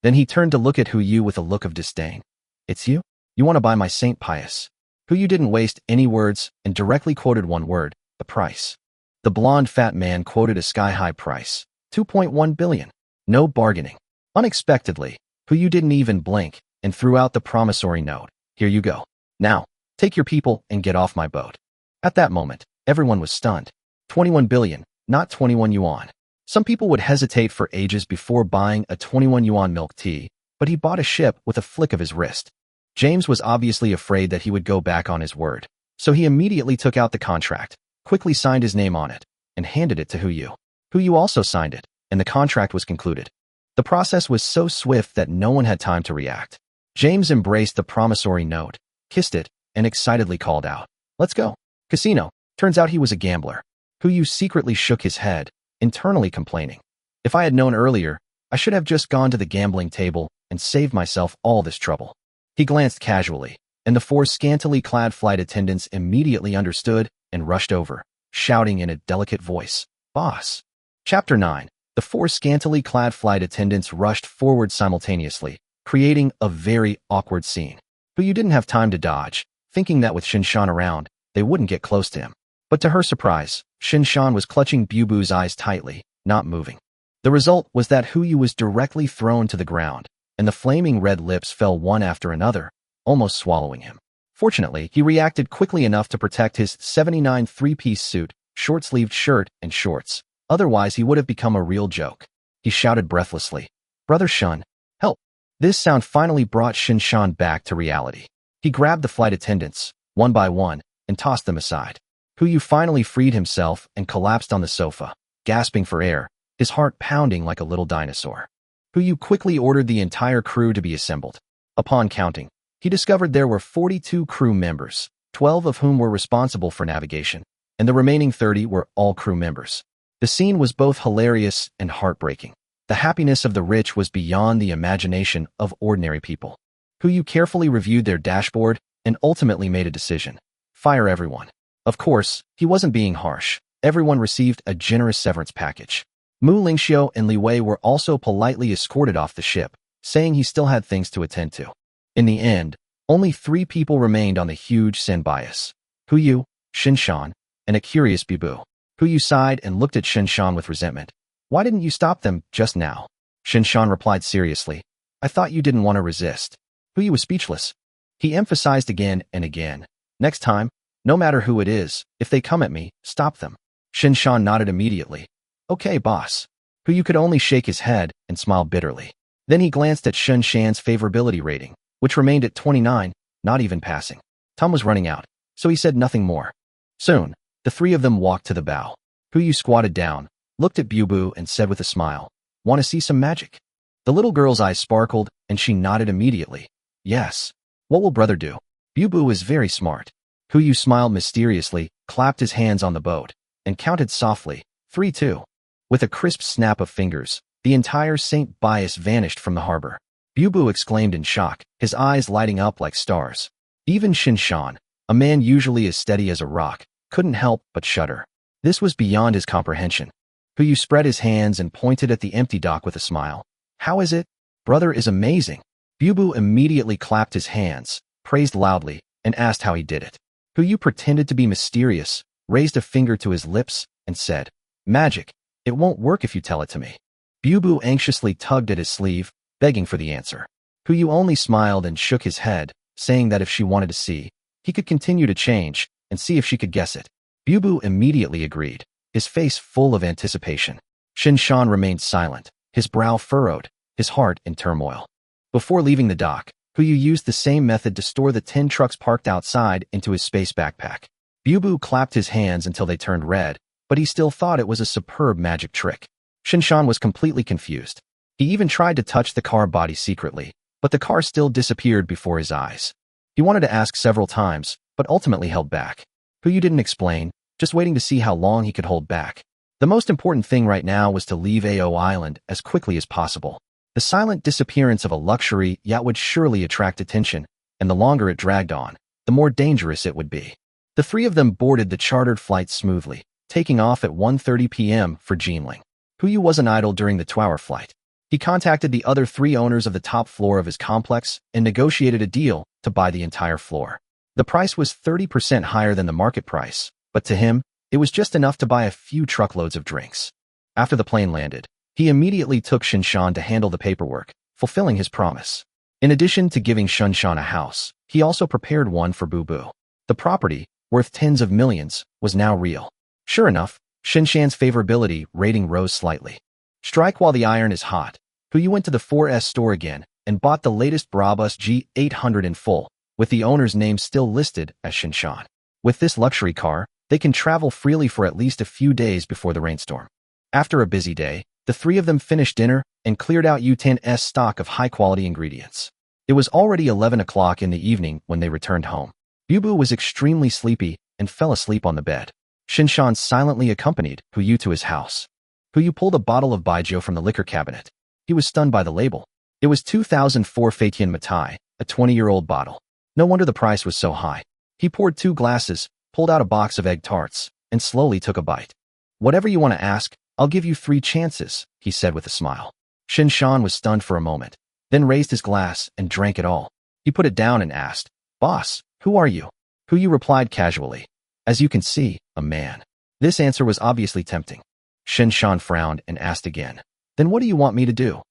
Then he turned to look at Huyu with a look of disdain. "It's you? You want to buy my St. Pius?" Huyu didn't waste any words and directly quoted one word, the price. The blonde fat man quoted a sky-high price, 2.1 billion. No bargaining. Unexpectedly, Huyu didn't even blink and threw out the promissory note. "Here you go. Now, take your people and get off my boat." At that moment, everyone was stunned. 21 billion, not 21 yuan. Some people would hesitate for ages before buying a 21 yuan milk tea, but he bought a ship with a flick of his wrist. James was obviously afraid that he would go back on his word, So he immediately took out the contract, quickly signed his name on it, and handed it to Huyu. Huyu also signed it, and the contract was concluded. The process was so swift that no one had time to react. James embraced the promissory note, kissed it, and excitedly called out, "Let's go." Casino. Turns out he was a gambler. Huyu secretly shook his head, internally complaining. If I had known earlier, I should have just gone to the gambling table and saved myself all this trouble. He glanced casually, and the four scantily clad flight attendants immediately understood and rushed over, shouting in a delicate voice, "Boss." Chapter 9. The four scantily clad flight attendants rushed forward simultaneously, creating a very awkward scene. Huyu didn't have time to dodge, thinking that with Shinshan around, they wouldn't get close to him. But to her surprise, Shinshan was clutching Bubu's eyes tightly, not moving. The result was that Huyu was directly thrown to the ground, and the flaming red lips fell one after another, almost swallowing him. Fortunately, he reacted quickly enough to protect his 79 three-piece suit, short-sleeved shirt, and shorts. Otherwise, he would have become a real joke. He shouted breathlessly, "Brother Shun, help!" This sound finally brought Shinshan back to reality. He grabbed the flight attendants, one by one, and tossed them aside. Huyu finally freed himself and collapsed on the sofa, gasping for air, his heart pounding like a little dinosaur. Huyu quickly ordered the entire crew to be assembled. Upon counting, he discovered there were 42 crew members, 12 of whom were responsible for navigation, and the remaining 30 were all crew members. The scene was both hilarious and heartbreaking. The happiness of the rich was beyond the imagination of ordinary people. Huyu carefully reviewed their dashboard and ultimately made a decision: fire everyone. Of course, he wasn't being harsh. Everyone received a generous severance package. Mu Lingxiu and Li Wei were also politely escorted off the ship, saying he still had things to attend to. In the end, only 3 people remained on the huge Senbias: Huyu, Shinshan, and a curious Bubu. Huyu sighed and looked at Shinshan with resentment. "Why didn't you stop them just now?" Shinshan replied seriously, "I thought you didn't want to resist." Huyu was speechless. He emphasized again and again, "Next time, no matter who it is, if they come at me, stop them." Shinshan nodded immediately. "Okay, boss." Huyu could only shake his head and smile bitterly. Then he glanced at Shinshan's favorability rating, which remained at 29, not even passing. Time was running out, so he said nothing more. Soon, the 3 of them walked to the bow. Huyu squatted down, looked at Bubu and said with a smile, "Want to see some magic?" The little girl's eyes sparkled, and she nodded immediately. "Yes. What will brother do?" "Bubu is very smart." Huyu smiled mysteriously, clapped his hands on the boat, and counted softly, 3, 2. With a crisp snap of fingers, the entire St. Bias vanished from the harbor. Bubu exclaimed in shock, his eyes lighting up like stars. Even Shinshan, a man usually as steady as a rock, couldn't help but shudder. This was beyond his comprehension. Huyu spread his hands and pointed at the empty dock with a smile. "How is it? Brother is amazing." Bubu immediately clapped his hands, praised loudly, and asked how he did it. Huyu pretended to be mysterious, raised a finger to his lips, and said, "Magic. It won't work if you tell it to me." Bubu anxiously tugged at his sleeve, begging for the answer. Huyu only smiled and shook his head, saying that if she wanted to see, he could continue to change and see if she could guess it. Bubu immediately agreed, his face full of anticipation. Shinshan remained silent, his brow furrowed, his heart in turmoil. Before leaving the dock, Huyu used the same method to store the 10 trucks parked outside into his space backpack. Bubu clapped his hands until they turned red, but he still thought it was a superb magic trick. Shinshan was completely confused. He even tried to touch the car body secretly, but the car still disappeared before his eyes. He wanted to ask several times, but ultimately held back. Huyu didn't explain, just waiting to see how long he could hold back. The most important thing right now was to leave AO Island as quickly as possible. The silent disappearance of a luxury yacht would surely attract attention, and the longer it dragged on, the more dangerous it would be. The 3 of them boarded the chartered flight smoothly, taking off at 1:30 p.m. for Jinling. Huyu wasn't idle during the 2-hour flight. He contacted the other 3 owners of the top floor of his complex and negotiated a deal to buy the entire floor. The price was 30% higher than the market price, but to him, it was just enough to buy a few truckloads of drinks. After the plane landed, he immediately took Shinshan to handle the paperwork, fulfilling his promise. In addition to giving Shinshan a house, he also prepared one for Bubu. The property, worth tens of millions, was now real. Sure enough, Shinshan's favorability rating rose slightly. Strike while the iron is hot. Huyu went to the 4S store again and bought the latest Brabus G800 in full, with the owner's name still listed as Shinshan. With this luxury car, they can travel freely for at least a few days before the rainstorm. After a busy day, the three of them finished dinner and cleared out U10's stock of high-quality ingredients. It was already 11 o'clock in the evening when they returned home. Bubu was extremely sleepy and fell asleep on the bed. Shinshan silently accompanied Huyu to his house. Huyu pulled a bottle of baijiu from the liquor cabinet. He was stunned by the label. It was 2004 Feitian Matai, a 20-year-old bottle. No wonder the price was so high. He poured 2 glasses, pulled out a box of egg tarts, and slowly took a bite. Whatever you want to ask, I'll give you 3 chances, he said with a smile. Shinshan was stunned for a moment, then raised his glass and drank it all. He put it down and asked, Boss, who are you? Huyu replied casually. As you can see, a man. This answer was obviously tempting. Shinshan frowned and asked again, Then what do you want me to do?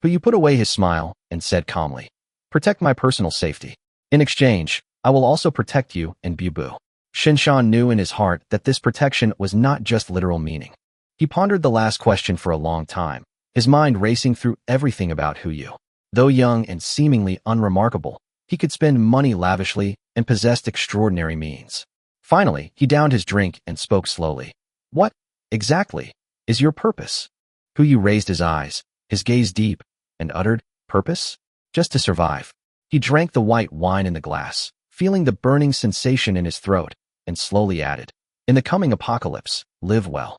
Huyu put away his smile and said calmly, Protect my personal safety. In exchange, I will also protect you and Bubu. Shinshan knew in his heart that this protection was not just literal meaning. He pondered the last question for a long time, his mind racing through everything about Huyu. Though young and seemingly unremarkable, he could spend money lavishly and possessed extraordinary means. Finally, he downed his drink and spoke slowly. What, exactly, is your purpose? Huyu raised his eyes, his gaze deep, and uttered, Purpose? Just to survive. He drank the white wine in the glass, feeling the burning sensation in his throat, and slowly added, In the coming apocalypse, live well.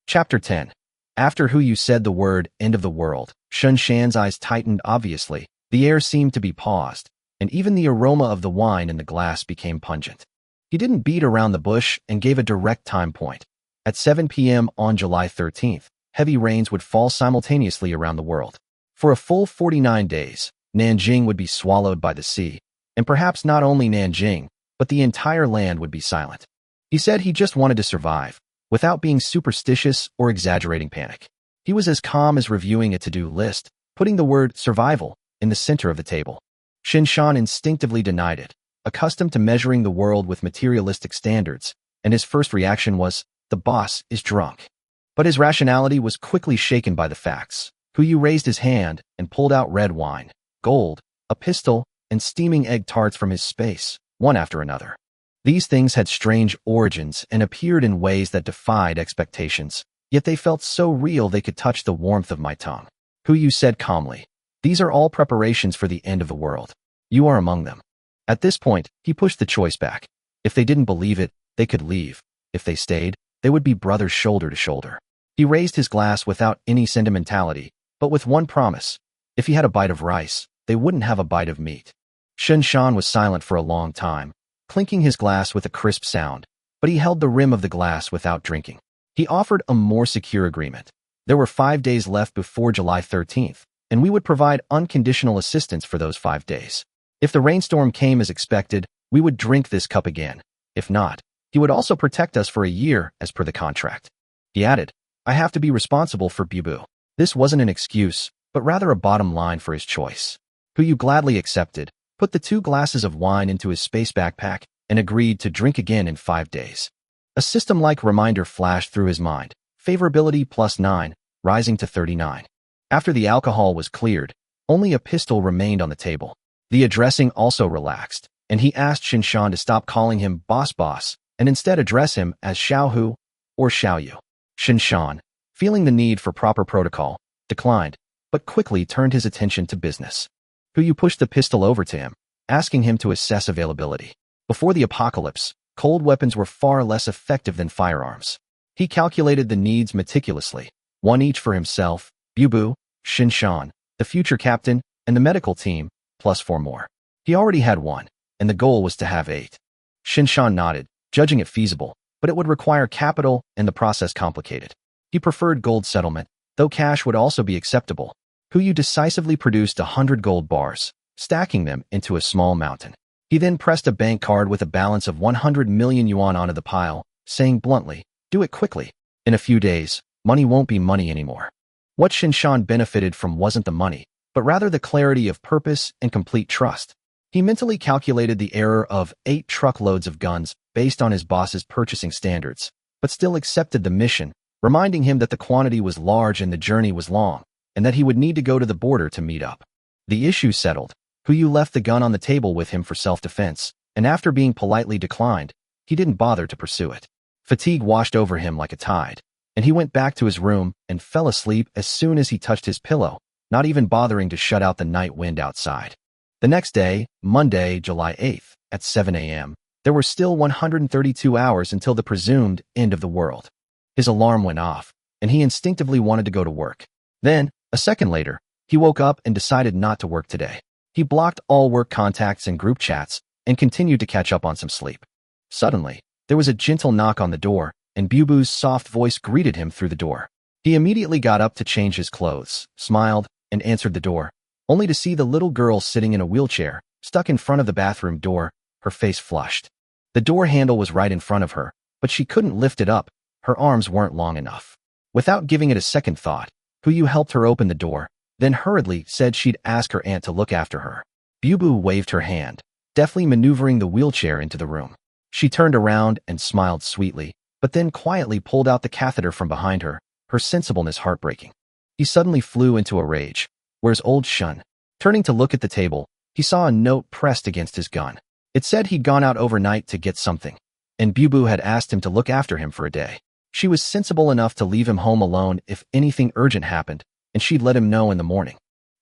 Chapter 10. After Huyu said the word, end of the world, Shinshan's eyes tightened obviously, the air seemed to be paused, and even the aroma of the wine in the glass became pungent. He didn't beat around the bush and gave a direct time point. At 7 p.m. on July 13th, heavy rains would fall simultaneously around the world. For a full 49 days, Nanjing would be swallowed by the sea, and perhaps not only Nanjing, but the entire land would be silent. He said he just wanted to survive, without being superstitious or exaggerating panic. He was as calm as reviewing a to-do list, putting the word survival in the center of the table. Shinshan instinctively denied it, accustomed to measuring the world with materialistic standards, and his first reaction was, the boss is drunk. But his rationality was quickly shaken by the facts. Huyu raised his hand and pulled out red wine, gold, a pistol, and steaming egg tarts from his space, one after another. These things had strange origins and appeared in ways that defied expectations, yet they felt so real they could touch the warmth of my tongue. Huyu said calmly, These are all preparations for the end of the world. You are among them. At this point, he pushed the choice back. If they didn't believe it, they could leave. If they stayed, they would be brothers shoulder to shoulder. He raised his glass without any sentimentality, but with one promise. If he had a bite of rice, they wouldn't have a bite of meat. Shinshan was silent for a long time, clinking his glass with a crisp sound, but he held the rim of the glass without drinking. He offered a more secure agreement. There were 5 days left before July 13th, and we would provide unconditional assistance for those 5 days. If the rainstorm came as expected, we would drink this cup again. If not, he would also protect us for a year as per the contract. He added, I have to be responsible for Bubu. This wasn't an excuse, but rather a bottom line for his choice. Huyu gladly accepted, put the 2 glasses of wine into his space backpack, and agreed to drink again in 5 days. A system-like reminder flashed through his mind, favorability +9, rising to 39. After the alcohol was cleared, only a pistol remained on the table. The addressing also relaxed, and he asked Shinshan to stop calling him boss and instead address him as Xiaohu or Xiaoyu. Shinshan, feeling the need for proper protocol, declined, but quickly turned his attention to business. Huyu pushed the pistol over to him, asking him to assess availability. Before the apocalypse, cold weapons were far less effective than firearms. He calculated the needs meticulously, 1 each for himself, Bubu, Shinshan, the future captain, and the medical team, plus 4 more. He already had 1, and the goal was to have 8. Shinshan nodded, judging it feasible, but it would require capital and the process complicated. He preferred gold settlement, though cash would also be acceptable. Huyu decisively produced 100 gold bars, stacking them into a small mountain. He then pressed a bank card with a balance of 100 million yuan onto the pile, saying bluntly, do it quickly. In a few days, money won't be money anymore. What Shinshan benefited from wasn't the money, but rather the clarity of purpose and complete trust. He mentally calculated the error of 8 truckloads of guns based on his boss's purchasing standards, but still accepted the mission, reminding him that the quantity was large and the journey was long, and that he would need to go to the border to meet up. The issue settled, Huyu left the gun on the table with him for self-defense, and after being politely declined, he didn't bother to pursue it. Fatigue washed over him like a tide, and he went back to his room and fell asleep as soon as he touched his pillow, not even bothering to shut out the night wind outside. The next day, Monday, July 8th, at 7 a.m., there were still 132 hours until the presumed end of the world. His alarm went off, and he instinctively wanted to go to work. Then, a second later, he woke up and decided not to work today. He blocked all work contacts and group chats and continued to catch up on some sleep. Suddenly, there was a gentle knock on the door, and Bubu's soft voice greeted him through the door. He immediately got up to change his clothes, smiled, and answered the door, only to see the little girl sitting in a wheelchair, stuck in front of the bathroom door, her face flushed. The door handle was right in front of her, but she couldn't lift it up. Her arms weren't long enough. Without giving it a second thought, Huyu helped her open the door, then hurriedly said she'd ask her aunt to look after her. Bubu waved her hand, deftly maneuvering the wheelchair into the room. She turned around and smiled sweetly, but then quietly pulled out the catheter from behind her, her sensibleness heartbreaking. He suddenly flew into a rage. Where's old Shun? Turning to look at the table, he saw a note pressed against his gun. It said he'd gone out overnight to get something, and Bubu had asked him to look after him for a day. She was sensible enough to leave him home alone if anything urgent happened, and she'd let him know in the morning.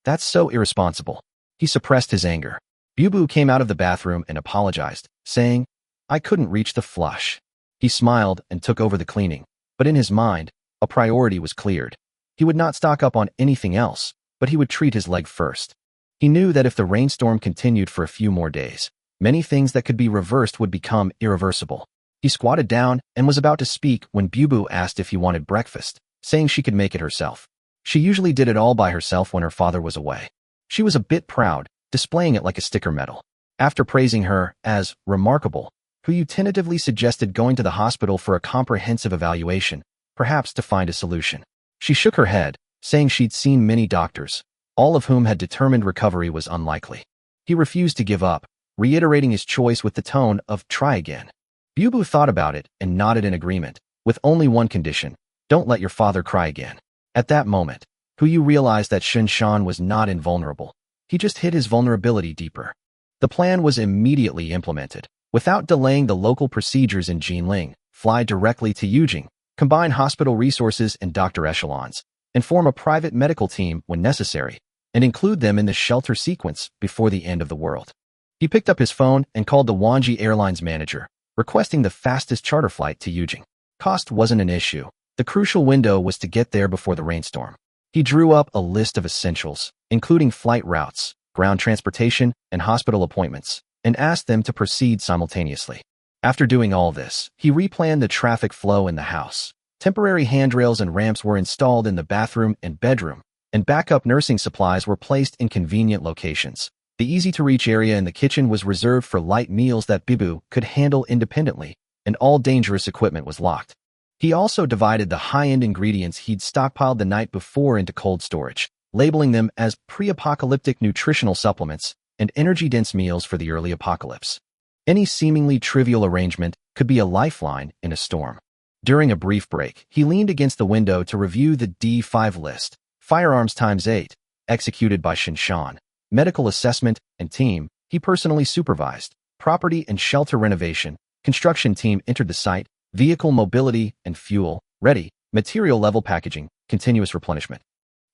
That's so irresponsible. He suppressed his anger. Bubu came out of the bathroom and apologized, saying, I couldn't reach the flush. He smiled and took over the cleaning, but in his mind, a priority was cleared. He would not stock up on anything else, but he would treat his leg first. He knew that if the rainstorm continued for a few more days, many things that could be reversed would become irreversible. He squatted down and was about to speak when Bubu asked if he wanted breakfast, saying she could make it herself. She usually did it all by herself when her father was away. She was a bit proud, displaying it like a sticker medal. After praising her as remarkable, Huyu tentatively suggested going to the hospital for a comprehensive evaluation, perhaps to find a solution. She shook her head, saying she'd seen many doctors, all of whom had determined recovery was unlikely. He refused to give up, reiterating his choice with the tone of try again. Bubu thought about it and nodded in agreement, with only one condition: don't let your father cry again. At that moment, Huyu realized that Shan was not invulnerable. He just hid his vulnerability deeper. The plan was immediately implemented. Without delaying the local procedures in Jinling, fly directly to Yujing, combine hospital resources and doctor echelons, and form a private medical team when necessary, and include them in the shelter sequence before the end of the world. He picked up his phone and called the Wanji Airlines manager, requesting the fastest charter flight to Yujing. Cost wasn't an issue. The crucial window was to get there before the rainstorm. He drew up a list of essentials, including flight routes, ground transportation, and hospital appointments, and asked them to proceed simultaneously. After doing all this, he replanned the traffic flow in the house. Temporary handrails and ramps were installed in the bathroom and bedroom, and backup nursing supplies were placed in convenient locations. The easy-to-reach area in the kitchen was reserved for light meals that Bubu could handle independently, and all dangerous equipment was locked. He also divided the high-end ingredients he'd stockpiled the night before into cold storage, labeling them as pre-apocalyptic nutritional supplements and energy-dense meals for the early apocalypse. Any seemingly trivial arrangement could be a lifeline in a storm. During a brief break, he leaned against the window to review the D5 list, firearms ×8, executed by Shan, medical assessment and team he personally supervised, property and shelter renovation, construction team entered the site, vehicle mobility and fuel, ready, material level packaging, continuous replenishment.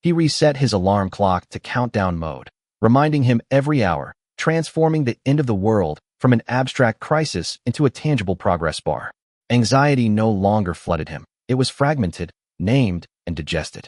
He reset his alarm clock to countdown mode, reminding him every hour, transforming the end of the world from an abstract crisis into a tangible progress bar. Anxiety no longer flooded him. It was fragmented, named, and digested.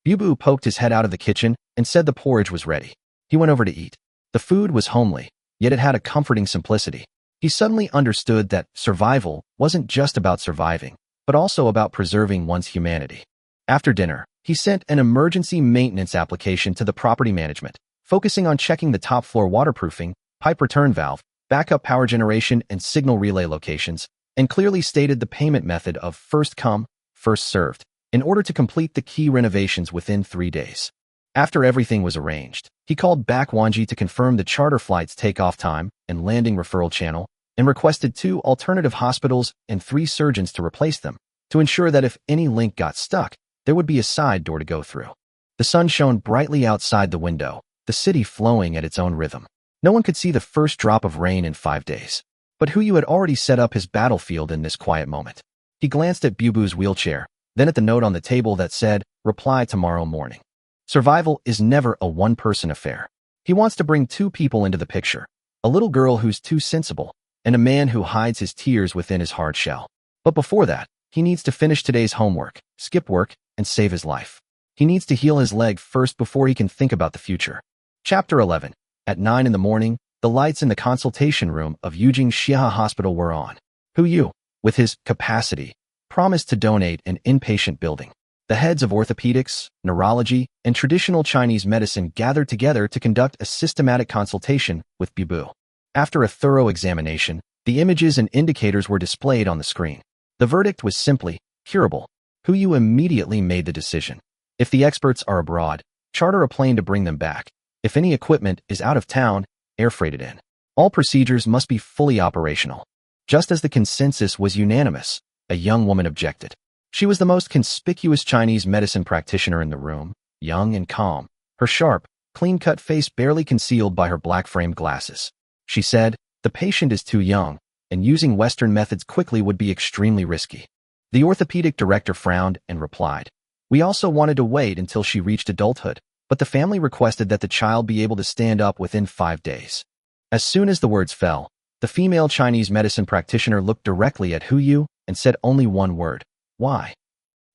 Bubu poked his head out of the kitchen and said the porridge was ready. He went over to eat. The food was homely, yet it had a comforting simplicity. He suddenly understood that survival wasn't just about surviving, but also about preserving one's humanity. After dinner, he sent an emergency maintenance application to the property management, focusing on checking the top floor waterproofing, pipe return valve, backup power generation, and signal relay locations, and clearly stated the payment method of first come, first served, in order to complete the key renovations within 3 days. After everything was arranged, he called back Wanji to confirm the charter flight's takeoff time and landing referral channel, and requested 2 alternative hospitals and 3 surgeons to replace them, to ensure that if any link got stuck, there would be a side door to go through. The sun shone brightly outside the window, the city flowing at its own rhythm. No one could see the first drop of rain in 5 days. But Huyu had already set up his battlefield in this quiet moment. He glanced at Bubu's wheelchair, then at the note on the table that said, "Reply tomorrow morning." Survival is never a one-person affair. He wants to bring two people into the picture, a little girl who's too sensible, and a man who hides his tears within his hard shell. But before that, he needs to finish today's homework, skip work, and save his life. He needs to heal his leg first before he can think about the future. Chapter 11. At 9 in the morning, the lights in the consultation room of Yujing Xia Hospital were on. Huyu, with his capacity, promised to donate an inpatient building. The heads of orthopedics, neurology, and traditional Chinese medicine gathered together to conduct a systematic consultation with Bubu. After a thorough examination, the images and indicators were displayed on the screen. The verdict was simply curable. Huyu immediately made the decision. If the experts are abroad, charter a plane to bring them back. If any equipment is out of town, air freight it in. All procedures must be fully operational. Just as the consensus was unanimous, a young woman objected. She was the most conspicuous Chinese medicine practitioner in the room, young and calm, her sharp, clean-cut face barely concealed by her black-framed glasses. She said, "The patient is too young, and using Western methods quickly would be extremely risky." The orthopedic director frowned and replied, "We also wanted to wait until she reached adulthood, but the family requested that the child be able to stand up within 5 days." As soon as the words fell, the female Chinese medicine practitioner looked directly at Huyu and said only one word, "Why?"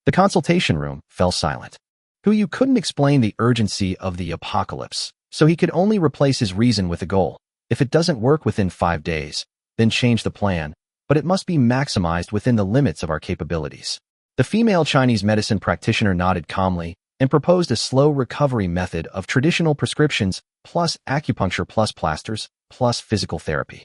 The consultation room fell silent. Huyu couldn't explain the urgency of the apocalypse, so he could only replace his reason with a goal. If it doesn't work within 5 days, then change the plan, but it must be maximized within the limits of our capabilities. The female Chinese medicine practitioner nodded calmly and proposed a slow recovery method of traditional prescriptions plus acupuncture plus plasters plus physical therapy.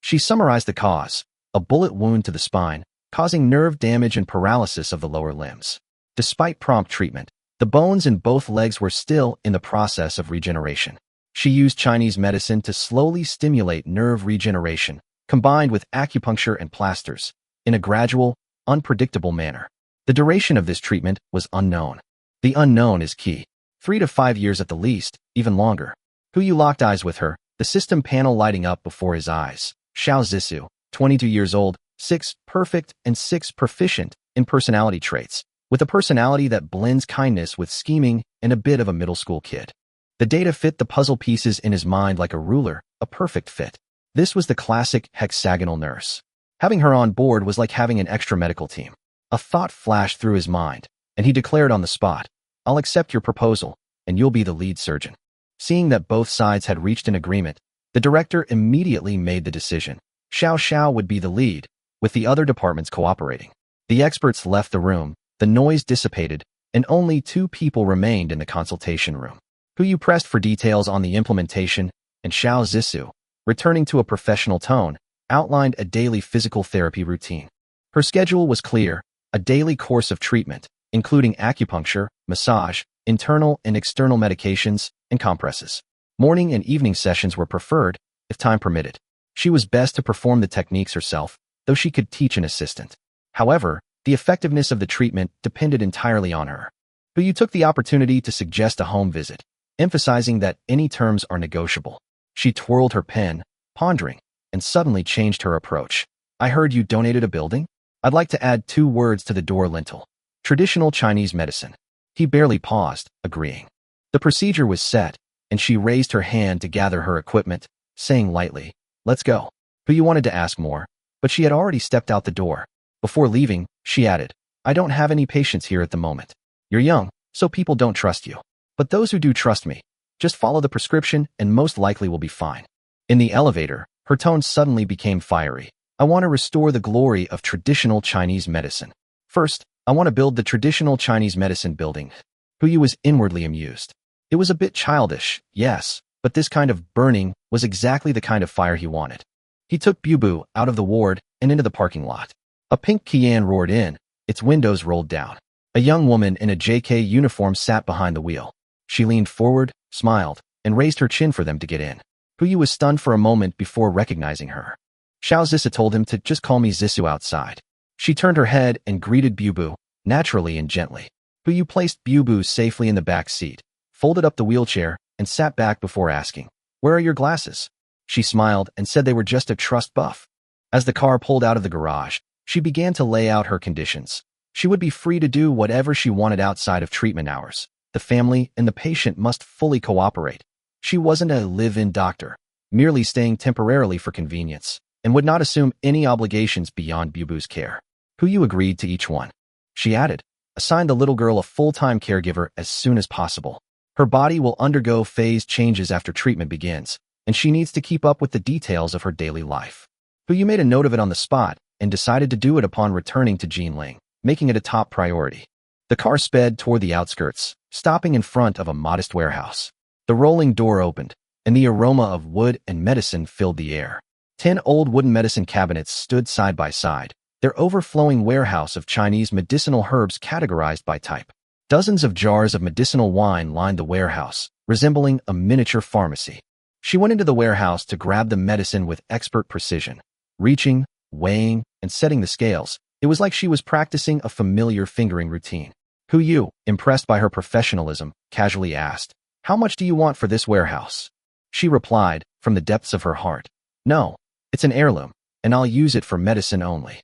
She summarized the cause, a bullet wound to the spine, causing nerve damage and paralysis of the lower limbs. Despite prompt treatment, the bones in both legs were still in the process of regeneration. She used Chinese medicine to slowly stimulate nerve regeneration, combined with acupuncture and plasters, in a gradual, unpredictable manner. The duration of this treatment was unknown. The unknown is key. 3 to 5 years at the least, even longer. Huyu locked eyes with her, the system panel lighting up before his eyes. Xiao Zissou, 22 years old, 6 perfect and 6 proficient in personality traits, with a personality that blends kindness with scheming and a bit of a middle school kid. The data fit the puzzle pieces in his mind like a ruler, a perfect fit. This was the classic hexagonal nurse. Having her on board was like having an extra medical team. A thought flashed through his mind, and he declared on the spot, "I'll accept your proposal, and you'll be the lead surgeon." Seeing that both sides had reached an agreement, the director immediately made the decision. Xiao would be the lead, with the other departments cooperating. The experts left the room, the noise dissipated, and only 2 people remained in the consultation room. Huyu pressed for details on the implementation, and Xiao Zissou, returning to a professional tone, outlined a daily physical therapy routine. Her schedule was clear, a daily course of treatment, including acupuncture, massage, internal and external medications, and compresses. Morning and evening sessions were preferred, if time permitted. She was best to perform the techniques herself, though she could teach an assistant. However, the effectiveness of the treatment depended entirely on her. Huyu took the opportunity to suggest a home visit, emphasizing that any terms are negotiable. She twirled her pen, pondering, and suddenly changed her approach. "I heard you donated a building? I'd like to add 2 words to the door lintel. Traditional Chinese medicine." He barely paused, agreeing. The procedure was set, and she raised her hand to gather her equipment, saying lightly, "Let's go." Huyu wanted to ask more, but she had already stepped out the door. Before leaving, she added, "I don't have any patients here at the moment. You're young, so people don't trust you. But those who do trust me, just follow the prescription and most likely will be fine." In the elevator, her tone suddenly became fiery. "I want to restore the glory of traditional Chinese medicine. First, I want to build the traditional Chinese medicine building." Huyu was inwardly amused. It was a bit childish, yes, but this kind of burning was exactly the kind of fire he wanted. He took Bubu out of the ward and into the parking lot. A pink Kian roared in, its windows rolled down. A young woman in a JK uniform sat behind the wheel. She leaned forward, smiled, and raised her chin for them to get in. Huyu was stunned for a moment before recognizing her. Xiao Zissou told him to just call me Zissou outside. She turned her head and greeted Bubu, naturally and gently. Huyu placed Bubu safely in the back seat, folded up the wheelchair, and sat back before asking, "Where are your glasses?" She smiled and said they were just a trust buff. As the car pulled out of the garage, she began to lay out her conditions. She would be free to do whatever she wanted outside of treatment hours. The family and the patient must fully cooperate. She wasn't a live-in doctor, merely staying temporarily for convenience, and would not assume any obligations beyond Bubu's care. Huyu agreed to each one. She added, assign the little girl a full-time caregiver as soon as possible. Her body will undergo phase changes after treatment begins, and she needs to keep up with the details of her daily life. Huyu made a note of it on the spot and decided to do it upon returning to Jinling, making it a top priority. The car sped toward the outskirts, stopping in front of a modest warehouse. The rolling door opened, and the aroma of wood and medicine filled the air. 10 old wooden medicine cabinets stood side by side, their overflowing warehouse of Chinese medicinal herbs categorized by type. Dozens of jars of medicinal wine lined the warehouse, resembling a miniature pharmacy. She went into the warehouse to grab the medicine with expert precision. Reaching, weighing, and setting the scales, it was like she was practicing a familiar fingering routine. Huyu, impressed by her professionalism, casually asked, how much do you want for this warehouse? She replied, from the depths of her heart, no, it's an heirloom, and I'll use it for medicine only.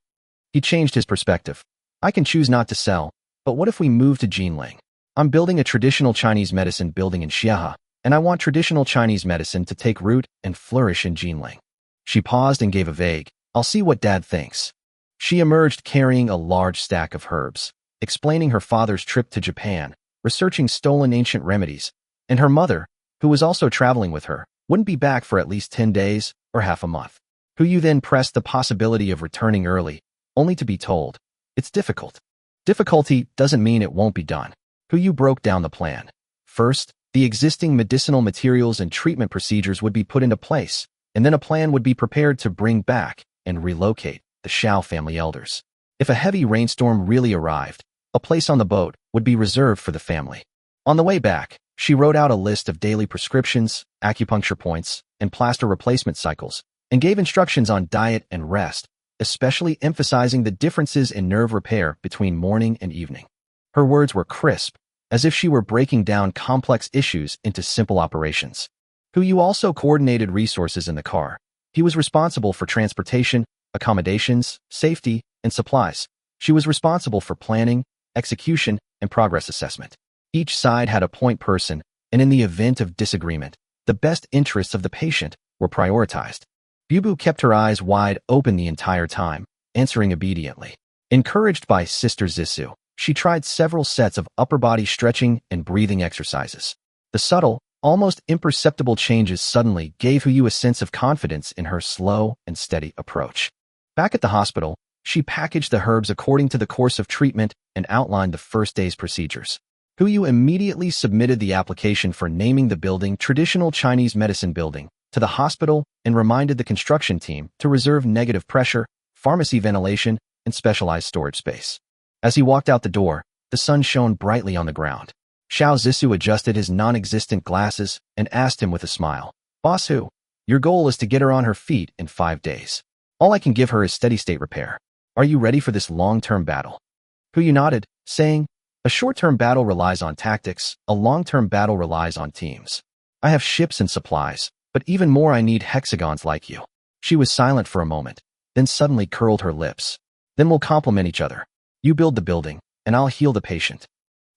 He changed his perspective. I can choose not to sell, but what if we move to Jinling? I'm building a traditional Chinese medicine building in Xiehe, and I want traditional Chinese medicine to take root and flourish in Jinling. She paused and gave a vague, I'll see what Dad thinks. She emerged carrying a large stack of herbs, explaining her father's trip to Japan, researching stolen ancient remedies, and her mother, who was also traveling with her, wouldn't be back for at least 10 days or half a month. Huyu then pressed the possibility of returning early, only to be told, it's difficult. Difficulty doesn't mean it won't be done. Huyu broke down the plan. First, the existing medicinal materials and treatment procedures would be put into place, and then a plan would be prepared to bring back and relocate the Xiao family elders. If a heavy rainstorm really arrived, a place on the boat would be reserved for the family. On the way back, she wrote out a list of daily prescriptions, acupuncture points, and plaster replacement cycles, and gave instructions on diet and rest, especially emphasizing the differences in nerve repair between morning and evening. Her words were crisp, as if she were breaking down complex issues into simple operations. Huyu also coordinated resources in the car. He was responsible for transportation, accommodations, safety, and supplies. She was responsible for planning, execution, and progress assessment. Each side had a point person, and in the event of disagreement, the best interests of the patient were prioritized. Bubu kept her eyes wide open the entire time, answering obediently. Encouraged by Sister Zissou, she tried several sets of upper body stretching and breathing exercises. The subtle, almost imperceptible changes suddenly gave Huyu a sense of confidence in her slow and steady approach. Back at the hospital, she packaged the herbs according to the course of treatment and outlined the first day's procedures. Huyu immediately submitted the application for naming the building Traditional Chinese Medicine Building to the hospital and reminded the construction team to reserve negative pressure, pharmacy ventilation, and specialized storage space. As he walked out the door, the sun shone brightly on the ground. Xiao Zissou adjusted his non-existent glasses and asked him with a smile, Boss Hu, your goal is to get her on her feet in 5 days. All I can give her is steady-state repair. Are you ready for this long-term battle? Huyu nodded, saying, a short-term battle relies on tactics, a long-term battle relies on teams. I have ships and supplies, but even more I need hexagons like you. She was silent for a moment, then suddenly curled her lips. Then we'll complement each other. You build the building, and I'll heal the patient.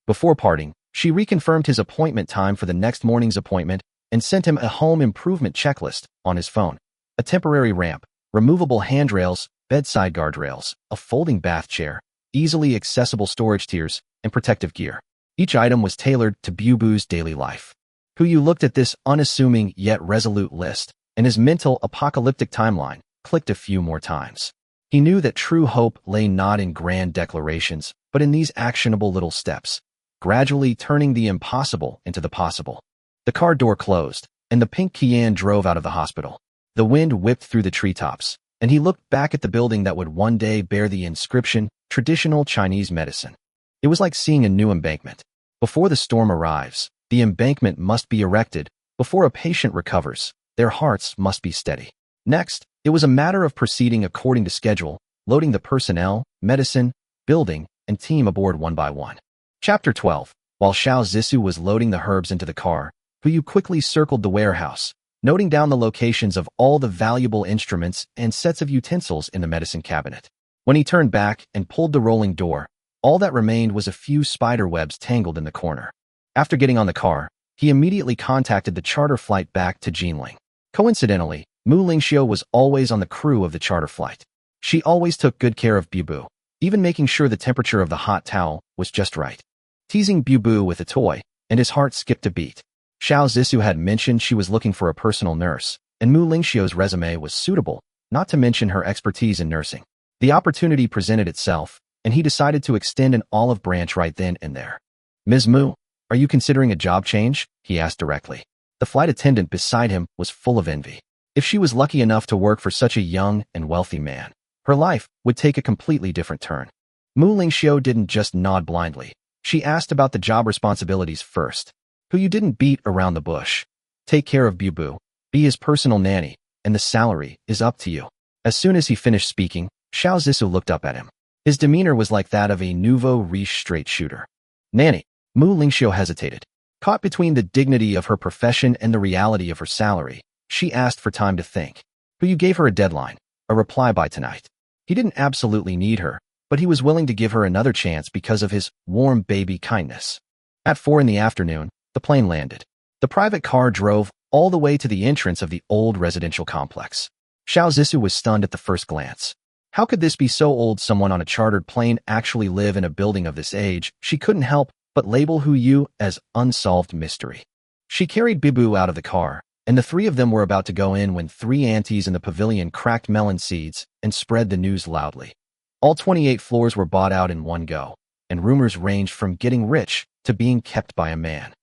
Before parting, she reconfirmed his appointment time for the next morning's appointment and sent him a home improvement checklist on his phone. A temporary ramp, removable handrails, bedside guardrails, a folding bath chair, easily accessible storage tiers, and protective gear. Each item was tailored to Bubu's daily life. Huyu looked at this unassuming yet resolute list, and his mental apocalyptic timeline clicked a few more times. He knew that true hope lay not in grand declarations, but in these actionable little steps, gradually turning the impossible into the possible. The car door closed, and the pink Qian drove out of the hospital. The wind whipped through the treetops, and he looked back at the building that would one day bear the inscription, Traditional Chinese Medicine. It was like seeing a new embankment. Before the storm arrives, the embankment must be erected. Before a patient recovers, their hearts must be steady. Next, it was a matter of proceeding according to schedule, loading the personnel, medicine, building, and team aboard one by one. Chapter 12. While Xiao Zissou was loading the herbs into the car, Huyu quickly circled the warehouse, noting down the locations of all the valuable instruments and sets of utensils in the medicine cabinet. When he turned back and pulled the rolling door, all that remained was a few spider webs tangled in the corner. After getting on the car, he immediately contacted the charter flight back to Jinling. Coincidentally, Mu Lingxiu was always on the crew of the charter flight. She always took good care of Bubu, even making sure the temperature of the hot towel was just right. Teasing Bubu with a toy, and his heart skipped a beat. Xiao Zissou had mentioned she was looking for a personal nurse, and Mu Lingxiu's resume was suitable, not to mention her expertise in nursing. The opportunity presented itself, and he decided to extend an olive branch right then and there. "Ms. Mu, are you considering a job change?" he asked directly. The flight attendant beside him was full of envy. If she was lucky enough to work for such a young and wealthy man, her life would take a completely different turn. Mu Lingxiu didn't just nod blindly. She asked about the job responsibilities first. "Who you didn't beat around the bush. Take care of Bubu, be his personal nanny, and the salary is up to you." As soon as he finished speaking, Xiao Zissou looked up at him. His demeanor was like that of a nouveau riche straight shooter. "Nanny." Mu Lingxiu hesitated. Caught between the dignity of her profession and the reality of her salary, she asked for time to think. "Who you gave her a deadline, a reply by tonight." He didn't absolutely need her, but he was willing to give her another chance because of his warm baby kindness. At 4 in the afternoon, the plane landed. The private car drove all the way to the entrance of the old residential complex. Xiao Zissou was stunned at the first glance. How could this be so old? Someone on a chartered plane actually live in a building of this age? She couldn't help but label Hu Yu as unsolved mystery. She carried Bibu out of the car, and the three of them were about to go in when 3 aunties in the pavilion cracked melon seeds and spread the news loudly. All 28 floors were bought out in one go, and rumors ranged from getting rich to being kept by a man.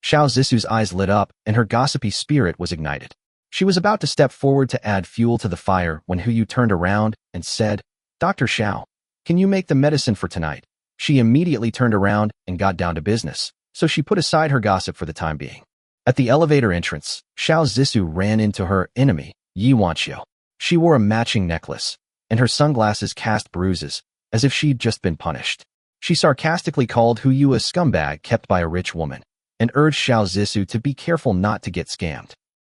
Xiao Zissou's eyes lit up, and her gossipy spirit was ignited. She was about to step forward to add fuel to the fire when Hu Yu turned around and said, "Dr. Xiao, can you make the medicine for tonight?" She immediately turned around and got down to business, so she put aside her gossip for the time being. At the elevator entrance, Xiao Zissou ran into her enemy, Yi Wanxiu. She wore a matching necklace, and her sunglasses cast bruises, as if she'd just been punished. She sarcastically called Hu Yu a scumbag kept by a rich woman, and urged Xiao Zissou to be careful not to get scammed.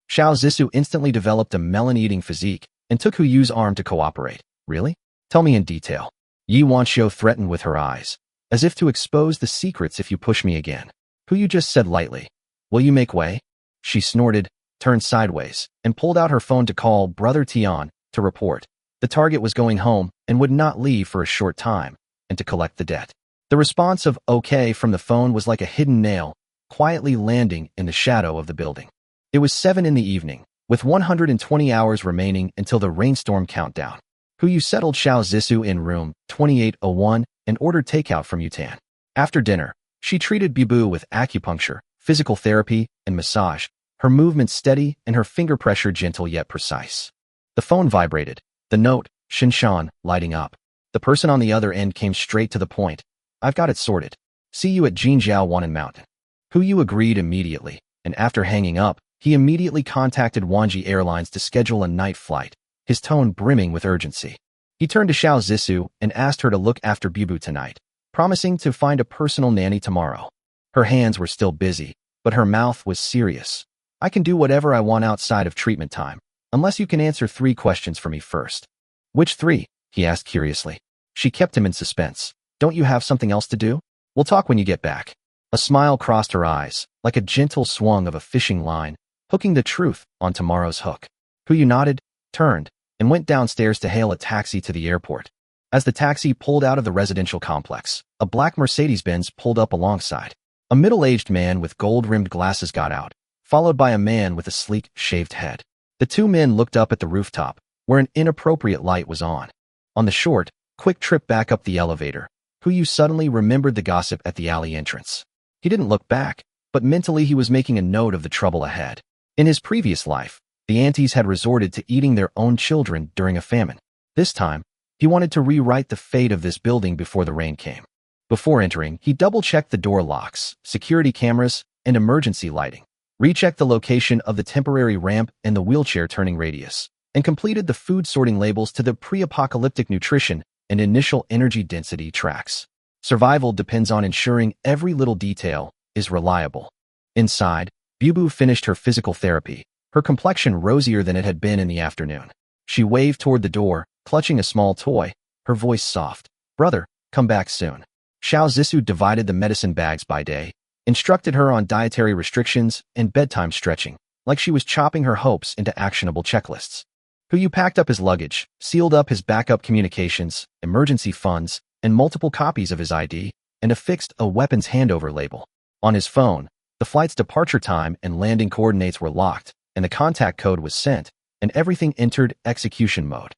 Xiao Zissou instantly developed a melon-eating physique and took Hu Yu's arm to cooperate. "Really? Tell me in detail." Yi Wanxiu threatened with her eyes, as if to expose the secrets if you push me again. Hu Yu just said lightly, "Will you make way?" She snorted, turned sideways, and pulled out her phone to call Brother Tian to report. The target was going home and would not leave for a short time, and to collect the debt. The response of "okay" from the phone was like a hidden nail, quietly landing in the shadow of the building. It was 7 in the evening, with 120 hours remaining until the rainstorm countdown. Hu Yu settled Xiao Zissou in room 2801 and ordered takeout from Yutan. After dinner, she treated Bibu with acupuncture, physical therapy, and massage, her movements steady and her finger pressure gentle yet precise. The phone vibrated, the note, Shinshan, lighting up. The person on the other end came straight to the point. "I've got it sorted. See you at Jinjiao Wanan Mountain." Hu Yu agreed immediately, and after hanging up, he immediately contacted Wanji Airlines to schedule a night flight, his tone brimming with urgency. He turned to Xiao Zissou and asked her to look after Bibu tonight, promising to find a personal nanny tomorrow. Her hands were still busy, but her mouth was serious. "I can do whatever I want outside of treatment time, unless you can answer 3 questions for me first." "Which 3?" he asked curiously. She kept him in suspense. "Don't you have something else to do? We'll talk when you get back." A smile crossed her eyes, like a gentle swung of a fishing line, hooking the truth on tomorrow's hook. Hu Yu nodded, turned, and went downstairs to hail a taxi to the airport. As the taxi pulled out of the residential complex, a black Mercedes-Benz pulled up alongside. A middle-aged man with gold-rimmed glasses got out, followed by a man with a sleek, shaved head. The 2 men looked up at the rooftop, where an inappropriate light was on. On the short, quick trip back up the elevator, Hu Yu suddenly remembered the gossip at the alley entrance. He didn't look back, but mentally he was making a note of the trouble ahead. In his previous life, the aunties had resorted to eating their own children during a famine. This time, he wanted to rewrite the fate of this building before the rain came. Before entering, he double-checked the door locks, security cameras, and emergency lighting, rechecked the location of the temporary ramp and the wheelchair turning radius, and completed the food sorting labels to the pre-apocalyptic nutrition and initial energy density tracks. Survival depends on ensuring every little detail is reliable. Inside, Bubu finished her physical therapy, her complexion rosier than it had been in the afternoon. She waved toward the door, clutching a small toy, her voice soft. Brother, come back soon. Xiao Zissou divided the medicine bags by day, instructed her on dietary restrictions and bedtime stretching, like she was chopping her hopes into actionable checklists. Hu packed up his luggage, sealed up his backup communications, emergency funds, and multiple copies of his ID, and affixed a weapons handover label. On his phone, the flight's departure time and landing coordinates were locked, and the contact code was sent, and everything entered execution mode.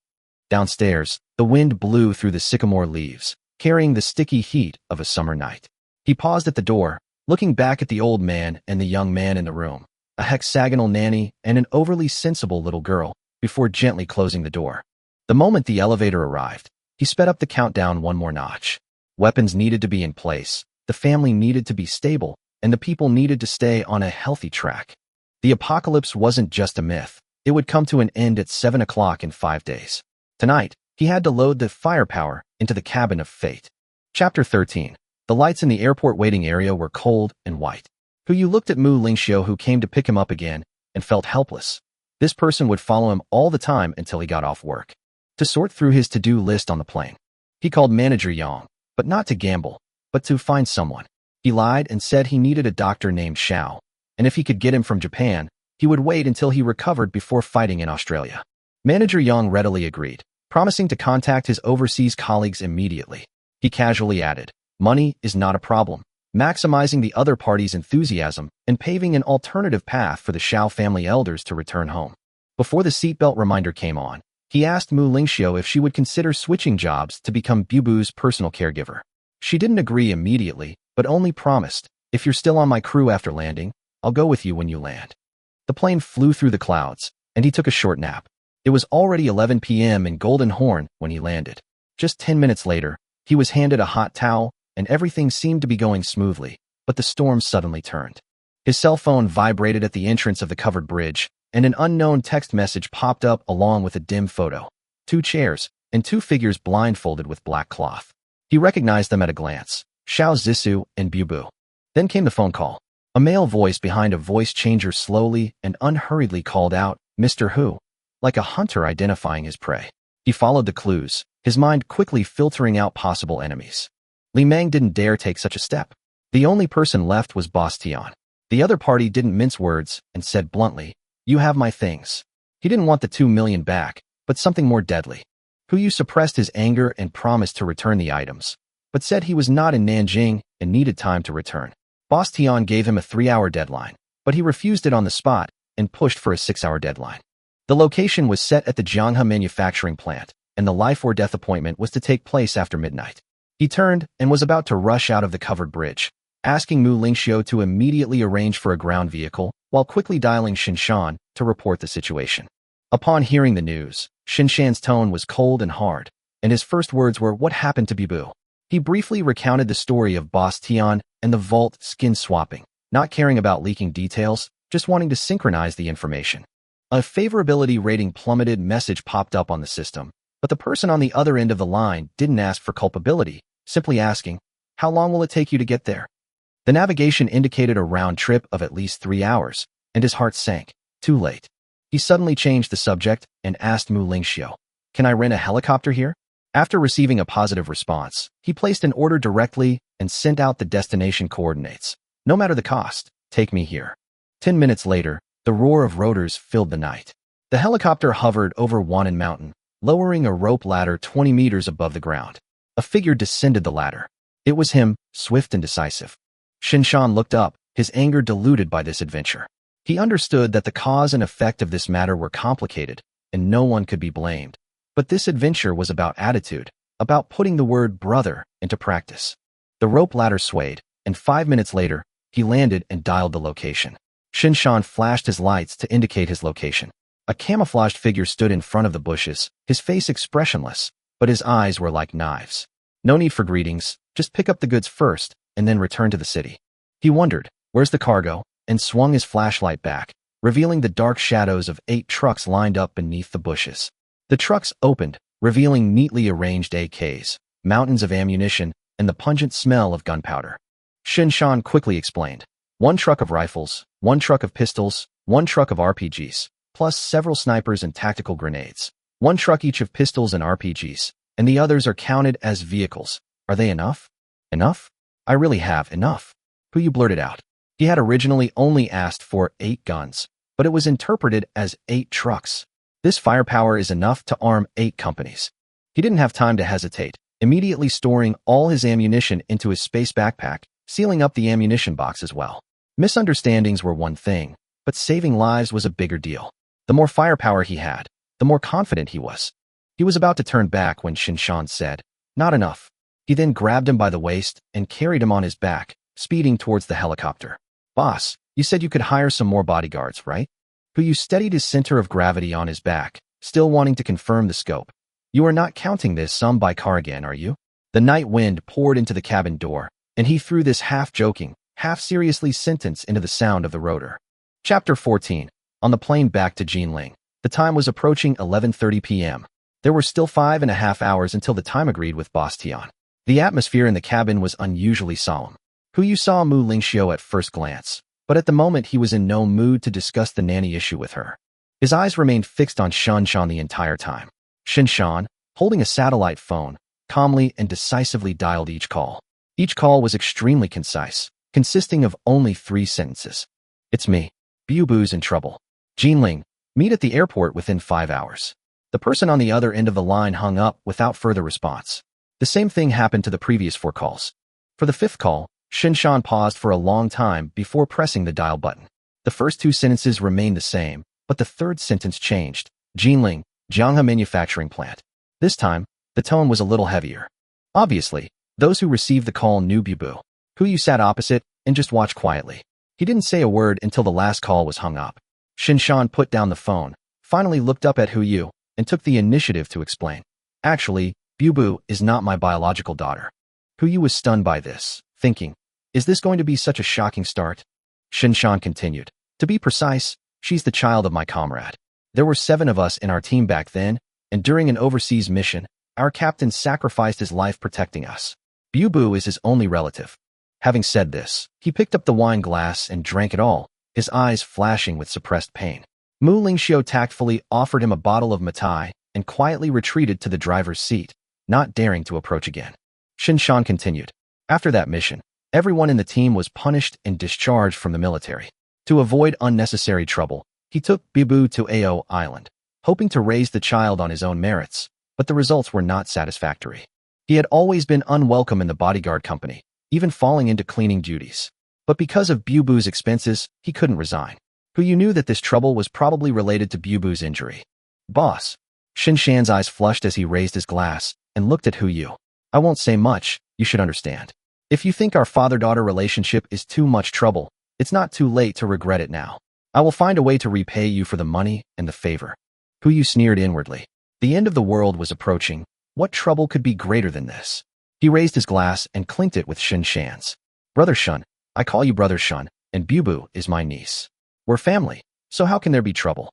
Downstairs, the wind blew through the sycamore leaves, carrying the sticky heat of a summer night. He paused at the door, looking back at the old man and the young man in the room, a hexagonal nanny and an overly sensible little girl, before gently closing the door. The moment the elevator arrived, he sped up the countdown one more notch. Weapons needed to be in place, the family needed to be stable, and the people needed to stay on a healthy track. The apocalypse wasn't just a myth. It would come to an end at 7 o'clock in 5 days. Tonight, he had to load the firepower into the cabin of fate. Chapter 13. The lights in the airport waiting area were cold and white. Hu looked at Mu Lingxiu, who came to pick him up again, and felt helpless. This person would follow him all the time until he got off work. To sort through his to-do list on the plane, he called Manager Yang, but not to gamble, but to find someone. He lied and said he needed a doctor named Xiao, and if he could get him from Japan, he would wait until he recovered before fighting in Australia. Manager Yang readily agreed, promising to contact his overseas colleagues immediately. He casually added, money is not a problem, maximizing the other party's enthusiasm and paving an alternative path for the Xiao family elders to return home. Before the seatbelt reminder came on, he asked Mu Lingxiu if she would consider switching jobs to become Bubu's personal caregiver. She didn't agree immediately, but only promised, if you're still on my crew after landing, I'll go with you when you land. The plane flew through the clouds, and he took a short nap. It was already 11 p.m. in Golden Horn when he landed. Just 10 minutes later, he was handed a hot towel, and everything seemed to be going smoothly, but the storm suddenly turned. His cell phone vibrated at the entrance of the covered bridge, and an unknown text message popped up along with a dim photo. 2 chairs, and 2 figures blindfolded with black cloth. He recognized them at a glance, Xiao Zissou and Bubu. Then came the phone call. A male voice behind a voice changer slowly and unhurriedly called out, Mr. Hu, like a hunter identifying his prey. He followed the clues, his mind quickly filtering out possible enemies. Li Meng didn't dare take such a step. The only person left was Boss Tian. The other party didn't mince words and said bluntly, you have my things. He didn't want the 2 million back, but something more deadly. Hu suppressed his anger and promised to return the items, but said he was not in Nanjing and needed time to return. Boss Tian gave him a 3-hour deadline, but he refused it on the spot and pushed for a 6-hour deadline. The location was set at the Jianghe manufacturing plant, and the life or death appointment was to take place after midnight. He turned and was about to rush out of the covered bridge, asking Mu Lingxiu to immediately arrange for a ground vehicle while quickly dialing Shinshan to report the situation. Upon hearing the news, Shinshan's tone was cold and hard, and his first words were, what happened to Bubu? He briefly recounted the story of Boss Tian and the vault skin swapping, not caring about leaking details, just wanting to synchronize the information. A favorability rating plummeted message popped up on the system, but the person on the other end of the line didn't ask for culpability, simply asking, how long will it take you to get there? The navigation indicated a round trip of at least 3 hours, and his heart sank. Too late. He suddenly changed the subject and asked Mu Lingxiu, can I rent a helicopter here? After receiving a positive response, he placed an order directly and sent out the destination coordinates. No matter the cost, take me here. 10 minutes later, the roar of rotors filled the night. The helicopter hovered over Wannan Mountain, lowering a rope ladder 20 meters above the ground. A figure descended the ladder. It was him, swift and decisive. Shinshan looked up, his anger diluted by this adventure. He understood that the cause and effect of this matter were complicated, and no one could be blamed. But this adventure was about attitude, about putting the word brother into practice. The rope ladder swayed, and 5 minutes later, he landed and dialed the location. Shinshan flashed his lights to indicate his location. A camouflaged figure stood in front of the bushes, his face expressionless, but his eyes were like knives. No need for greetings, just pick up the goods first, and then return to the city. He wondered, where's the cargo, and swung his flashlight back, revealing the dark shadows of 8 trucks lined up beneath the bushes. The trucks opened, revealing neatly arranged AKs, mountains of ammunition, and the pungent smell of gunpowder. Shinshan quickly explained. 1 truck of rifles, 1 truck of pistols, 1 truck of RPGs, plus several snipers and tactical grenades. 1 truck each of pistols and RPGs, and the others are counted as vehicles. Are they enough? Enough? I really have enough. Puyu blurted out. He had originally only asked for 8 guns, but it was interpreted as 8 trucks. This firepower is enough to arm 8 companies. He didn't have time to hesitate, immediately storing all his ammunition into his space backpack, sealing up the ammunition box as well. Misunderstandings were one thing, but saving lives was a bigger deal. The more firepower he had, the more confident he was. He was about to turn back when Shinshan said, "Not enough." He then grabbed him by the waist and carried him on his back, speeding towards the helicopter. "Boss, you said you could hire some more bodyguards, right?" Puyu steadied his center of gravity on his back, still wanting to confirm the scope. "You are not counting this sum by car again, are you?" The night wind poured into the cabin door, and he threw this half-joking, half-seriously sentence into the sound of the rotor. Chapter 14. On the plane back to Jinling. The time was approaching 11:30 p.m. There were still 5.5 hours until the time agreed with Boss Tian. The atmosphere in the cabin was unusually solemn. Puyu saw Mu Lingxiu at first glance, but at the moment he was in no mood to discuss the nanny issue with her. His eyes remained fixed on Shinshan the entire time. Shinshan, holding a satellite phone, calmly and decisively dialed each call. Each call was extremely concise, consisting of only 3 sentences. "It's me. Bubu's in trouble. Jinling, meet at the airport within 5 hours." The person on the other end of the line hung up without further response. The same thing happened to the previous 4 calls. For the 5th call, Shinshan paused for a long time before pressing the dial button. The first 2 sentences remained the same, but the 3rd sentence changed. "Jinling, Jianghe Manufacturing Plant." This time, the tone was a little heavier. Obviously, those who received the call knew Bubu. Puyu sat opposite and just watched quietly. He didn't say a word until the last call was hung up. Shinshan put down the phone, finally looked up at Huyu, and took the initiative to explain. "Actually, Bubu is not my biological daughter." Huyu was stunned by this, thinking, "Is this going to be such a shocking start?" Shinshan continued, "To be precise, she's the child of my comrade. There were 7 of us in our team back then, and during an overseas mission, our captain sacrificed his life protecting us. Bubu is his only relative." Having said this, he picked up the wine glass and drank it all, his eyes flashing with suppressed pain. Mu Lingxiu tactfully offered him a bottle of matai and quietly retreated to the driver's seat, not daring to approach again. Shinshan continued. After that mission, everyone in the team was punished and discharged from the military. To avoid unnecessary trouble, he took Bubu to Ao Island, hoping to raise the child on his own merits, but the results were not satisfactory. He had always been unwelcome in the bodyguard company, even falling into cleaning duties. But because of Bubu's expenses, he couldn't resign. Huyu knew that this trouble was probably related to Bubu's injury. "Boss." Shinshan's eyes flushed as he raised his glass and looked at Huyu. "I won't say much, you should understand. If you think our father-daughter relationship is too much trouble, it's not too late to regret it now. I will find a way to repay you for the money and the favor." Huyu sneered inwardly. The end of the world was approaching. What trouble could be greater than this? He raised his glass and clinked it with Shinshan's. "Brother Shun, I call you Brother Shun, and Bubu is my niece. We're family, so how can there be trouble?"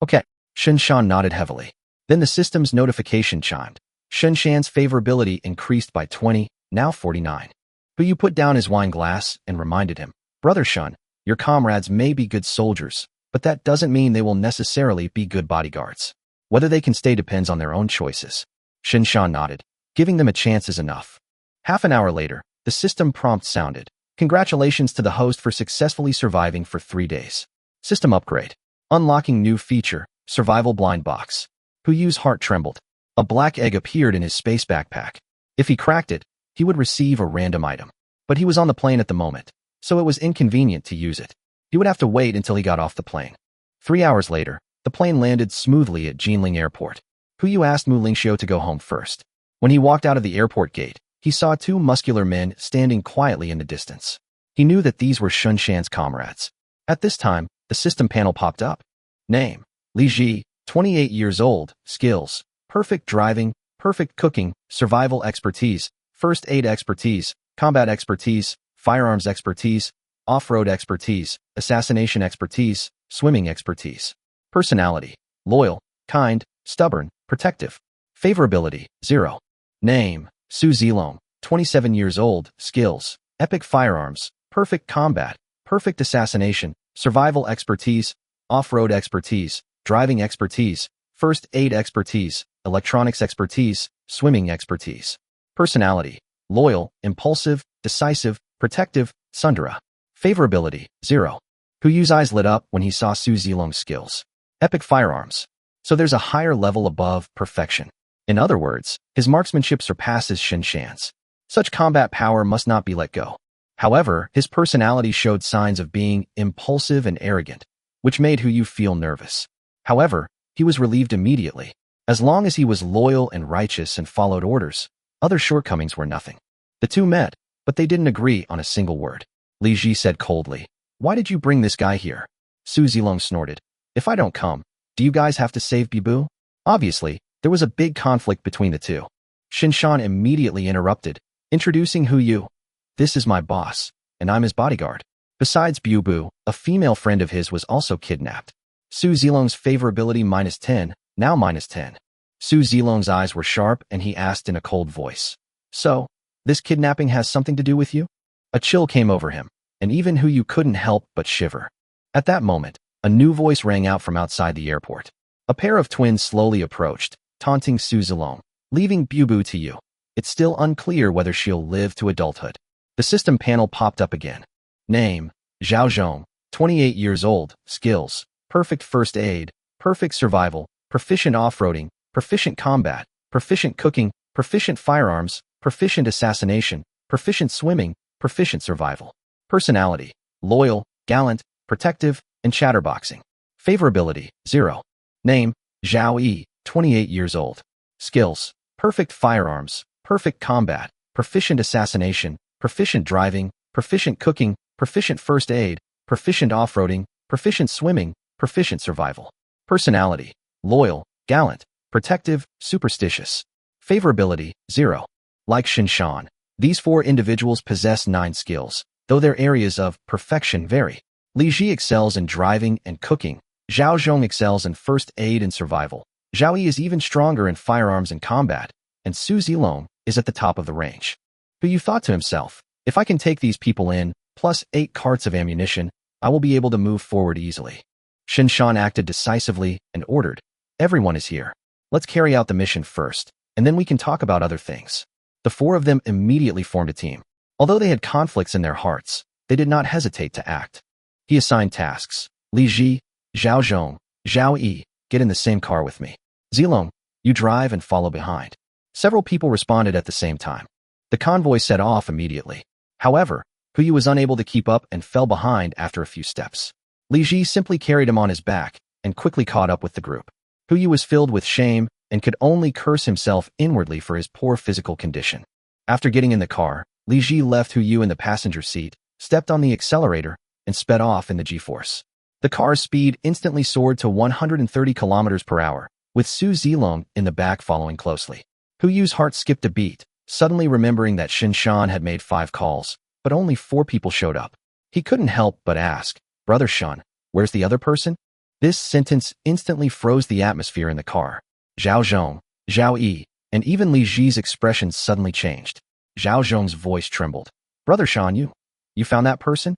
"Okay." Shinshan nodded heavily. Then the system's notification chimed. Shinshan's favorability increased by 20, now 49. Huyu put down his wine glass and reminded him, "Brother Shun, your comrades may be good soldiers, but that doesn't mean they will necessarily be good bodyguards. Whether they can stay depends on their own choices." Shinshan nodded. Giving them a chance is enough. Half an hour later, the system prompt sounded. "Congratulations to the host for successfully surviving for 3 days. System upgrade. Unlocking new feature, survival blind box." Huyu's heart trembled. A black egg appeared in his space backpack. If he cracked it, he would receive a random item. But he was on the plane at the moment, so it was inconvenient to use it. He would have to wait until he got off the plane. 3 hours later, the plane landed smoothly at Jinling Airport. Huyu asked Mu Lingxiu to go home first. When he walked out of the airport gate, he saw 2 muscular men standing quietly in the distance. He knew that these were Shinshan's comrades. At this time, the system panel popped up. Name: Li Ji, 28 years old, skills: perfect driving, perfect cooking, survival expertise, first aid expertise, combat expertise, firearms expertise, off-road expertise, assassination expertise, swimming expertise. Personality: loyal, kind, stubborn, protective. Favorability: 0. Name: Su Zilong, 27 years old, skills: epic firearms, perfect combat, perfect assassination, survival expertise, off-road expertise, driving expertise, first aid expertise, electronics expertise, swimming expertise. Personality: loyal, impulsive, decisive, protective, tsundere. Favorability: 0. Huyu's eyes lit up when he saw Su Zilong's skills. Epic firearms. So there's a higher level above perfection. In other words, his marksmanship surpasses Shinshan's. Such combat power must not be let go. However, his personality showed signs of being impulsive and arrogant, which made Huyu feel nervous. However, he was relieved immediately. As long as he was loyal and righteous and followed orders, other shortcomings were nothing. The two met, but they didn't agree on a single word. Li Ji said coldly, "Why did you bring this guy here?" Su Zilong snorted, "If I don't come, do you guys have to save Bibu?" Obviously, there was a big conflict between the two. Shinshan immediately interrupted, introducing Huyu. "This is my boss, and I'm his bodyguard." Besides Bibu, a female friend of his was also kidnapped. Su Zilong's favorability -10, now -10. Su Zilong's eyes were sharp and he asked in a cold voice, "So, this kidnapping has something to do with you?" A chill came over him, and even Huyu couldn't help but shiver. At that moment, a new voice rang out from outside the airport. A pair of twins slowly approached, taunting Su Zilong, "Leaving Bibu to you. It's still unclear whether she'll live to adulthood." The system panel popped up again. Name: Zhao Zhong, 28 years old, skills: perfect first aid, perfect survival, proficient off-roading, proficient combat, proficient cooking, proficient firearms, proficient assassination, proficient swimming, proficient survival. Personality: loyal, gallant, protective, and chatterboxing. Favorability: 0. Name: Zhao Yi, 28 years old. Skills: perfect firearms, perfect combat, proficient assassination, proficient driving, proficient cooking, proficient first aid, proficient off-roading, proficient swimming, proficient survival. Personality: loyal, gallant, protective, superstitious. Favorability: 0. Like Shinshan, these 4 individuals possess 9 skills, though their areas of perfection vary. Li Ji excels in driving and cooking. Zhao Zhong excels in first aid and survival. Zhao Yi is even stronger in firearms and combat, and Su Zilong is at the top of the range. Huyu thought to himself, "If I can take these people in, plus 8 carts of ammunition, I will be able to move forward easily." Shinshan acted decisively and ordered, "Everyone is here. Let's carry out the mission first, and then we can talk about other things." The 4 of them immediately formed a team. Although they had conflicts in their hearts, they did not hesitate to act. He assigned tasks. Li Ji, Zhao Zhong, Zhao Yi, get in the same car with me. Zilong, you drive and follow behind. Several people responded at the same time. The convoy set off immediately. However, Huyu was unable to keep up and fell behind after a few steps. Li Ji simply carried him on his back and quickly caught up with the group. Huyu was filled with shame and could only curse himself inwardly for his poor physical condition. After getting in the car, Li Ji left Huyu in the passenger seat, stepped on the accelerator, and sped off in the G-force. The car's speed instantly soared to 130 kilometers per hour, with Su Zilong in the back following closely. Huyu's heart skipped a beat, suddenly remembering that Shinshan had made 5 calls, but only 4 people showed up. He couldn't help but ask, "Brother Shun, where's the other person?" This sentence instantly froze the atmosphere in the car. Zhao Zhong, Zhao Yi, and even Li Ji's expressions suddenly changed. Zhao Zhong's voice trembled. "Brother Shan, you found that person?"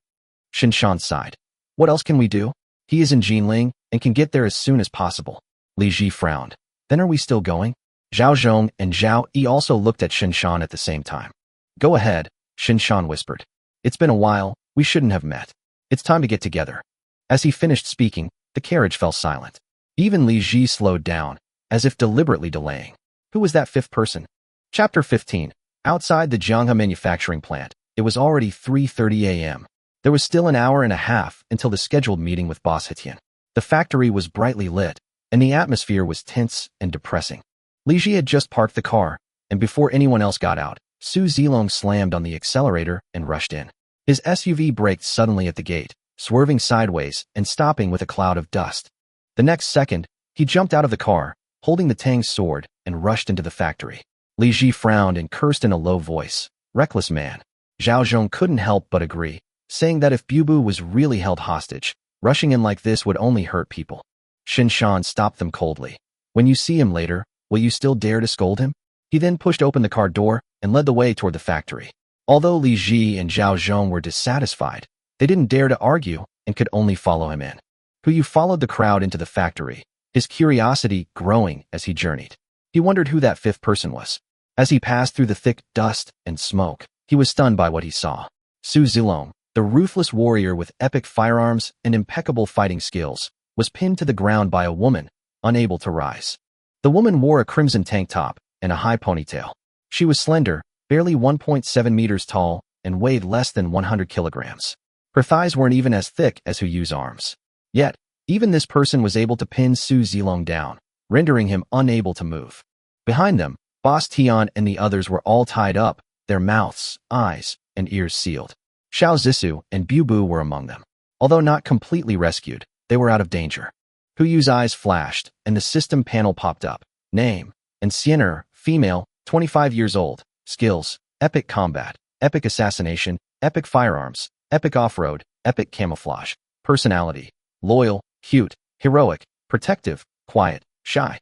Shinshan sighed. "What else can we do? He is in Jinling and can get there as soon as possible." Li Ji frowned. "Then are we still going?" Zhao Zhong and Zhao Yi also looked at Shinshan at the same time. "Go ahead," Shinshan whispered. "It's been a while, we shouldn't have met. It's time to get together." As he finished speaking, the carriage fell silent. Even Li Ji slowed down, as if deliberately delaying. Who was that 5th person? Chapter 15. Outside the Jianghe manufacturing plant, it was already 3:30 a.m. There was still an hour and a half until the scheduled meeting with Boss Hetien. The factory was brightly lit, and the atmosphere was tense and depressing. Li Ji had just parked the car, and before anyone else got out, Su Zilong slammed on the accelerator and rushed in. His SUV braked suddenly at the gate, swerving sideways and stopping with a cloud of dust. The next second, he jumped out of the car, holding the Tang's sword, and rushed into the factory. Li Ji frowned and cursed in a low voice. "Reckless man." Zhao Zhong couldn't help but agree, saying that if Bibu was really held hostage, rushing in like this would only hurt people. Shinshan stopped them coldly. "When you see him later, will you still dare to scold him?" He then pushed open the car door and led the way toward the factory. Although Li Ji and Zhao Zhong were dissatisfied, they didn't dare to argue and could only follow him in. Yu followed the crowd into the factory, his curiosity growing as he journeyed. He wondered who that fifth person was. As he passed through the thick dust and smoke, he was stunned by what he saw. Su Zilong, the ruthless warrior with epic firearms and impeccable fighting skills, was pinned to the ground by a woman, unable to rise. The woman wore a crimson tank top and a high ponytail. She was slender, barely 1.7 meters tall, and weighed less than 100 kilograms. Her thighs weren't even as thick as Hu Yu's arms. Yet, even this person was able to pin Su Zilong down, rendering him unable to move. Behind them, Boss Tian and the others were all tied up, their mouths, eyes, and ears sealed. Xiao Zissou and Bu Bu were among them. Although not completely rescued, they were out of danger. Hu Yu's eyes flashed, and the system panel popped up. Name: Enciener, female, 25 years old. Skills: epic combat, epic assassination, epic firearms, epic off-road, epic camouflage. Personality: loyal, cute, heroic, protective, quiet, shy.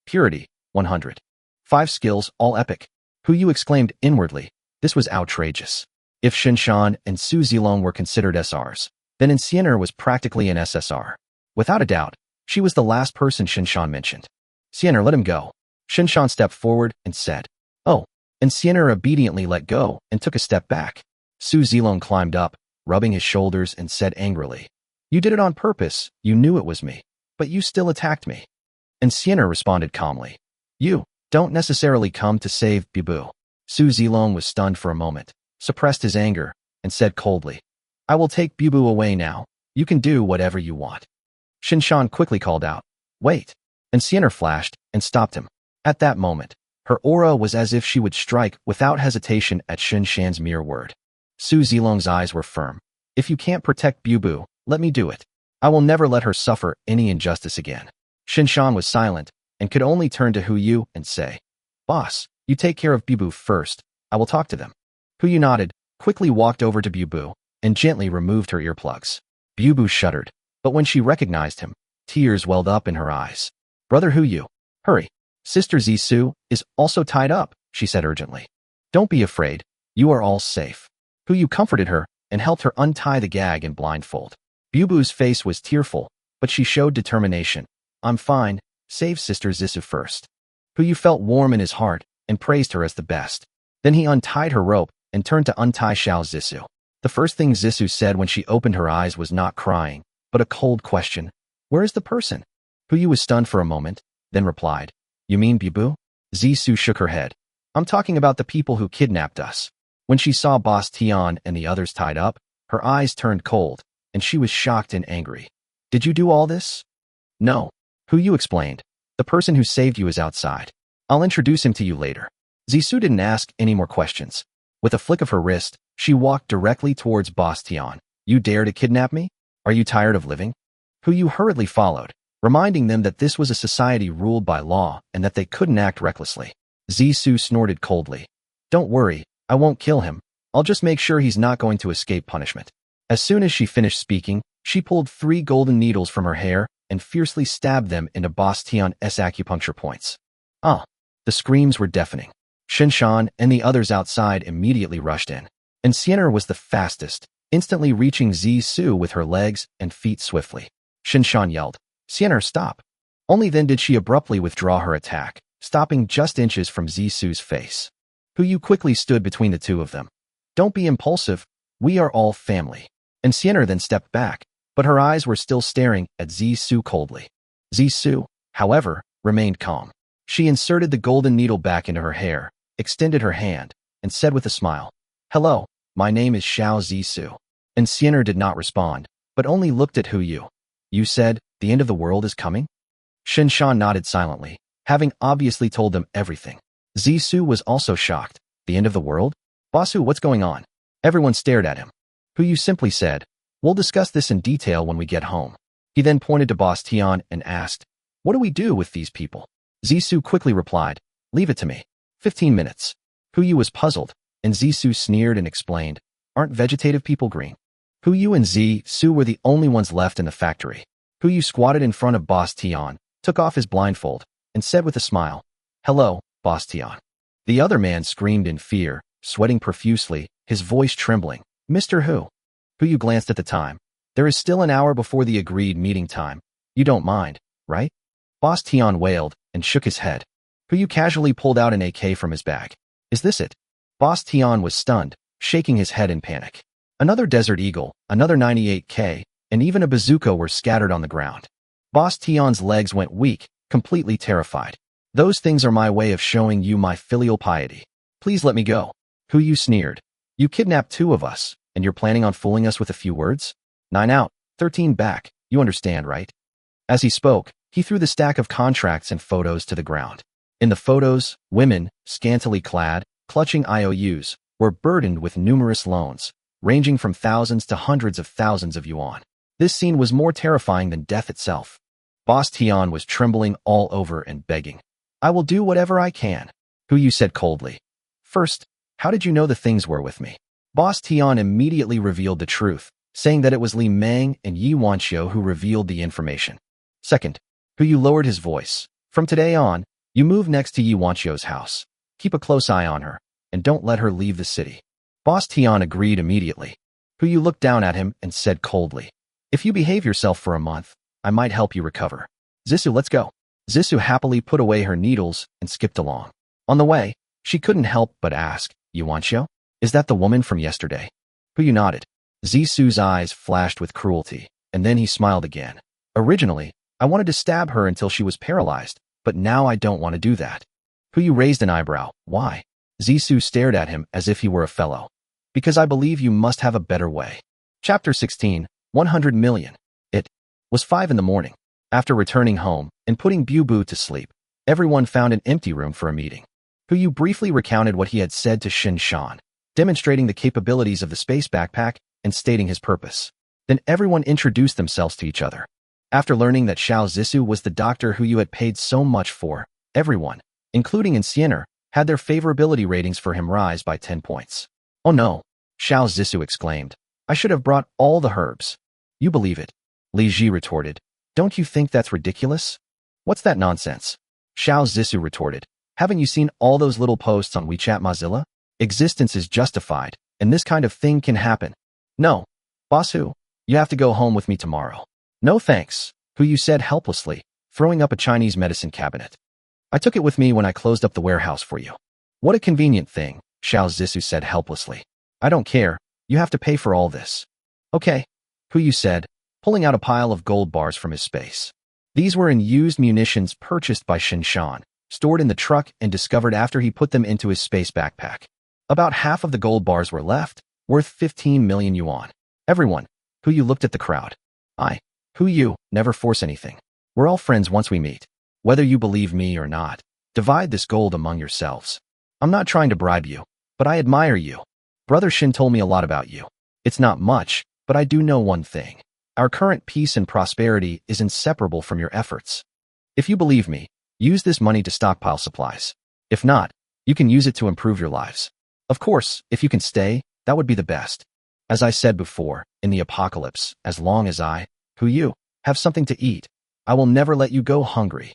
Purity: 100. 5 skills, all epic. Hu Yu exclaimed inwardly. This was outrageous. If Shinshan and Su Zilong were considered SRs, then Enciener was practically an SSR. Without a doubt, she was the last person Shinshan mentioned. Enciener, let him go. Shinshan stepped forward and said. Oh. Enciener obediently let go and took a step back. Su Zilong climbed up, rubbing his shoulders, and said angrily. You did it on purpose, you knew it was me, but you still attacked me. Enciener responded calmly. You don't necessarily come to save Bu Bu. Su Zilong was stunned for a moment, suppressed his anger, and said coldly. I will take Bu Bu away now. You can do whatever you want. Shinshan quickly called out. Wait. Enciener flashed and stopped him. At that moment, her aura was as if she would strike without hesitation at Shinshan's mere word. Su Zilong's eyes were firm. If you can't protect Bu Bu, let me do it. I will never let her suffer any injustice again. Shinshan was silent and could only turn to Hu Yu and say, Boss, you take care of Bu Bu first. I will talk to them. Hu Yu nodded, quickly walked over to Bu Bu, and gently removed her earplugs. Bu Bu shuddered, but when she recognized him, tears welled up in her eyes. Brother Hu Yu, hurry. Sister Zissou is also tied up, she said urgently. Don't be afraid. You are all safe. Hu Yu comforted her and helped her untie the gag and blindfold. Bu Bu's face was tearful, but she showed determination. I'm fine. Save Sister Zissou first. Hu Yu felt warm in his heart and praised her as the best. Then he untied her rope and turned to untie Xiao Zissou. The first thing Zissou said when she opened her eyes was not crying, but a cold question. Where is the person? Hu Yu was stunned for a moment, then replied. You mean Bu Bu? Zissou shook her head. I'm talking about the people who kidnapped us. When she saw Boss Tian and the others tied up, her eyes turned cold, and she was shocked and angry. Did you do all this? No. Hu Yu explained. The person who saved you is outside. I'll introduce him to you later. Zissou didn't ask any more questions. With a flick of her wrist, she walked directly towards Boss Tian. You dare to kidnap me? Are you tired of living? Hu Yu hurriedly followed, reminding them that this was a society ruled by law and that they couldn't act recklessly. Zissou snorted coldly. Don't worry, I won't kill him. I'll just make sure he's not going to escape punishment. As soon as she finished speaking, she pulled 3 golden needles from her hair and fiercely stabbed them into Boss Tian's acupuncture points. The screams were deafening. Shinshan and the others outside immediately rushed in. Enciener was the fastest, instantly reaching Zissou with her legs and feet swiftly. Shinshan yelled, Enciener, stop. Only then did she abruptly withdraw her attack, stopping just inches from Zissou's face. Hu Yu quickly stood between the two of them. Don't be impulsive. We are all family. Enciener then stepped back, but her eyes were still staring at Zissou coldly. Zissou, however, remained calm. She inserted the golden needle back into her hair, extended her hand, and said with a smile, Hello, my name is Xiao Zissou. Enciener did not respond, but only looked at Hu Yu. You said, the end of the world is coming? Shinshan nodded silently, having obviously told them everything. Zissou was also shocked. The end of the world? Bossu, what's going on? Everyone stared at him. Hu Yu simply said, We'll discuss this in detail when we get home. He then pointed to Boss Tian and asked, What do we do with these people? Zissou quickly replied, Leave it to me. 15 minutes. Hu Yu was puzzled, and Zissou sneered and explained, Aren't vegetative people green? Hu Yu and Zissou were the only ones left in the factory. Hu Yu squatted in front of Boss Tian, took off his blindfold, and said with a smile, Hello, Boss Tian. The other man screamed in fear, sweating profusely, his voice trembling. Mr. Hu. Hu Yu glanced at the time. There is still an hour before the agreed meeting time. You don't mind, right? Boss Tian wailed and shook his head. Hu casually pulled out an AK from his bag. Is this it? Boss Tian was stunned, shaking his head in panic. Another Desert Eagle, another 98K, and even a bazooka were scattered on the ground. Boss Tian's legs went weak, completely terrified. Those things are my way of showing you my filial piety. Please let me go. Hu sneered. You kidnapped 2 of us, and you're planning on fooling us with a few words? 9 out, 13 back, you understand, right? As he spoke, he threw the stack of contracts and photos to the ground. In the photos, women, scantily clad, clutching IOUs, were burdened with numerous loans, ranging from thousands to hundreds of thousands of yuan. This scene was more terrifying than death itself. Boss Tian was trembling all over and begging. I will do whatever I can, Hu said coldly. First, how did you know the things were with me? Boss Tian immediately revealed the truth, saying that it was Li Meng and Yi Wanqiu who revealed the information. Second, Hu lowered his voice. From today on, you move next to Yi Wanqiu's house. Keep a close eye on her, and don't let her leave the city. Boss Tian agreed immediately. Hu looked down at him and said coldly, if you behave yourself for a month, I might help you recover. Zissou, let's go. Zissou happily put away her needles and skipped along. On the way, she couldn't help but ask, Yi Wanqiu? Is that the woman from yesterday? Hu nodded. Zissou's eyes flashed with cruelty, and then he smiled again. Originally, I wanted to stab her until she was paralyzed, but now I don't want to do that. Hu raised an eyebrow. Why? Zissou stared at him as if he were a fellow. Because I believe you must have a better way. Chapter 16, 100 million. It was 5 in the morning. After returning home and putting Bu to sleep, everyone found an empty room for a meeting. Hu briefly recounted what he had said to Shin Shan, demonstrating the capabilities of the space backpack and stating his purpose. Then everyone introduced themselves to each other. After learning that Xiao Zissou was the doctor Hu had paid so much for, everyone, including Insienner, had their favorability ratings for him rise by 10 points. Oh no, Xiao Zissou exclaimed. I should have brought all the herbs. You believe it, Li Ji retorted. Don't you think that's ridiculous? What's that nonsense? Xiao Zissou retorted. Haven't you seen all those little posts on WeChat Mozilla? Existence is justified, and this kind of thing can happen. No. Boss Hu, you have to go home with me tomorrow. No thanks, Hu said helplessly, throwing up a Chinese medicine cabinet. I took it with me when I closed up the warehouse for you. What a convenient thing, Xiao Zissou said helplessly. I don't care, you have to pay for all this. Okay, Hu said, pulling out a pile of gold bars from his space. These were in used munitions purchased by Shin Shan, stored in the truck and discovered after he put them into his space backpack. About half of the gold bars were left, worth 15 million yuan. Everyone, Hu looked at the crowd. Hu never force anything. We're all friends once we meet. Whether you believe me or not, divide this gold among yourselves. I'm not trying to bribe you, but I admire you. Brother Shin told me a lot about you. It's not much, but I do know one thing. Our current peace and prosperity is inseparable from your efforts. If you believe me, use this money to stockpile supplies. If not, you can use it to improve your lives. Of course, if you can stay, that would be the best. As I said before, in the apocalypse, as long as I, Hu, have something to eat, I will never let you go hungry.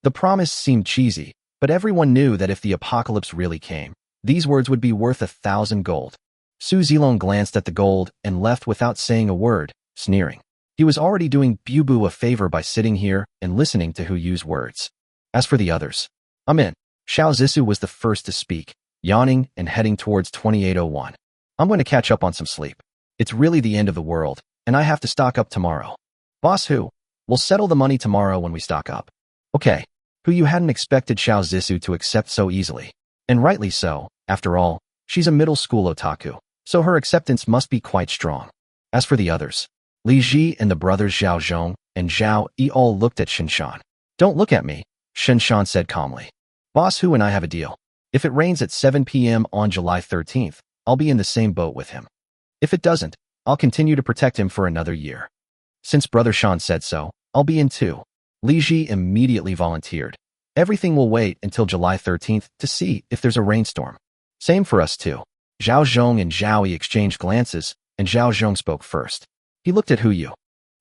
The promise seemed cheesy, but everyone knew that if the apocalypse really came, these words would be worth 1,000 gold. Su Zilong glanced at the gold and left without saying a word, sneering. He was already doing Bu a favor by sitting here and listening to Hu's words. As for the others, I'm in. Xiao Zissou was the first to speak, yawning and heading towards 2801. I'm going to catch up on some sleep. It's really the end of the world, and I have to stock up tomorrow. Boss Hu, we'll settle the money tomorrow when we stock up. Okay. Hu hadn't expected Xiao Zissou to accept so easily. And rightly so, after all, she's a middle school otaku, so her acceptance must be quite strong. As for the others, Li Ji and the brothers Zhao Zhong and Zhao Yi all looked at Shinshan. Don't look at me, Shinshan said calmly. Boss Hu and I have a deal. If it rains at 7 p.m. on July 13th, I'll be in the same boat with him. If it doesn't, I'll continue to protect him for another year. Since Brother Shan said so, I'll be in too. Li Ji immediately volunteered. Everything will wait until July 13th to see if there's a rainstorm. Same for us too. Zhao Zhong and Zhao Yi exchanged glances, and Zhao Zhong spoke first. He looked at Hu.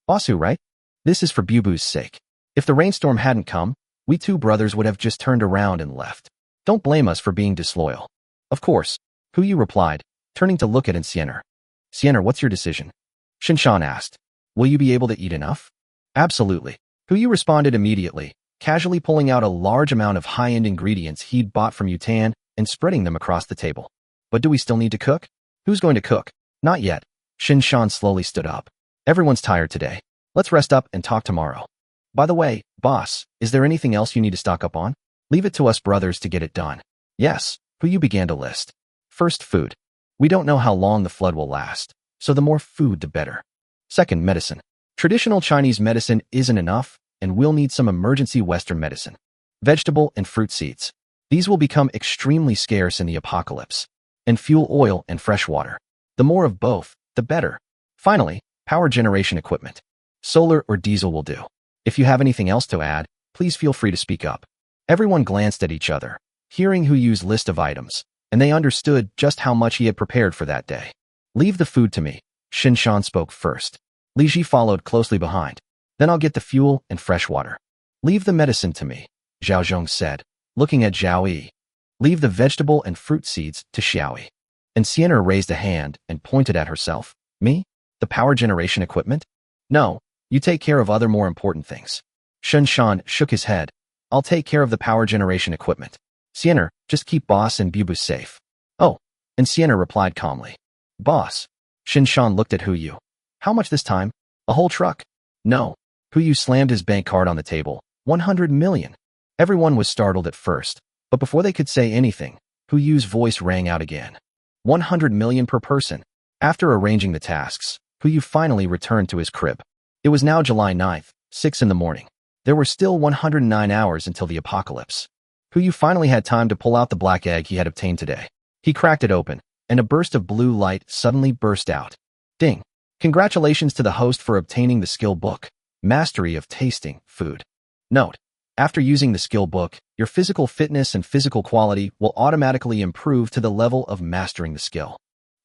Boss Hu, right? This is for Bubu's sake. If the rainstorm hadn't come, we 2 brothers would have just turned around and left. Don't blame us for being disloyal. Of course, Hu replied, turning to look at Sienner. Sienner, what's your decision? Shinshan asked. Will you be able to eat enough? Absolutely. Hu responded immediately, casually pulling out a large amount of high-end ingredients he'd bought from Yutan and spreading them across the table. But do we still need to cook? Who's going to cook? Not yet. Shan slowly stood up. Everyone's tired today. Let's rest up and talk tomorrow. By the way, boss, is there anything else you need to stock up on? Leave it to us brothers to get it done. Yes, Hu began to list. First, food. We don't know how long the flood will last, so the more food the better. Second, medicine. Traditional Chinese medicine isn't enough, and we'll need some emergency Western medicine. Vegetable and fruit seeds. These will become extremely scarce in the apocalypse. And fuel oil and fresh water. The more of both, the better. Finally, power generation equipment. Solar or diesel will do. If you have anything else to add, please feel free to speak up. Everyone glanced at each other, hearing Hu's list of items, and they understood just how much he had prepared for that day. Leave the food to me. Shan spoke first. Li Ji followed closely behind. Then I'll get the fuel and fresh water. Leave the medicine to me, Zhao Zhong said, looking at Zhao Yi. Leave the vegetable and fruit seeds to Xiao Yi. And Sienna raised a hand and pointed at herself. Me? The power generation equipment? No, you take care of other more important things. Shan shook his head. I'll take care of the power generation equipment. Sienna, just keep boss and Bubu safe. Oh, and Sienna replied calmly. Boss. Shan looked at Hu. How much this time? A whole truck? No. Hu slammed his bank card on the table. 100 million. Everyone was startled at first, but before they could say anything, Hu's voice rang out again. 100 million per person. After arranging the tasks, Hu finally returned to his crib. It was now July 9th, 6 in the morning. There were still 109 hours until the apocalypse. Hu finally had time to pull out the black egg he had obtained today. He cracked it open, and a burst of blue light suddenly burst out. Ding! Congratulations to the host for obtaining the skill book, Mastery of Tasting Food. Note: after using the skill book, your physical fitness and physical quality will automatically improve to the level of mastering the skill.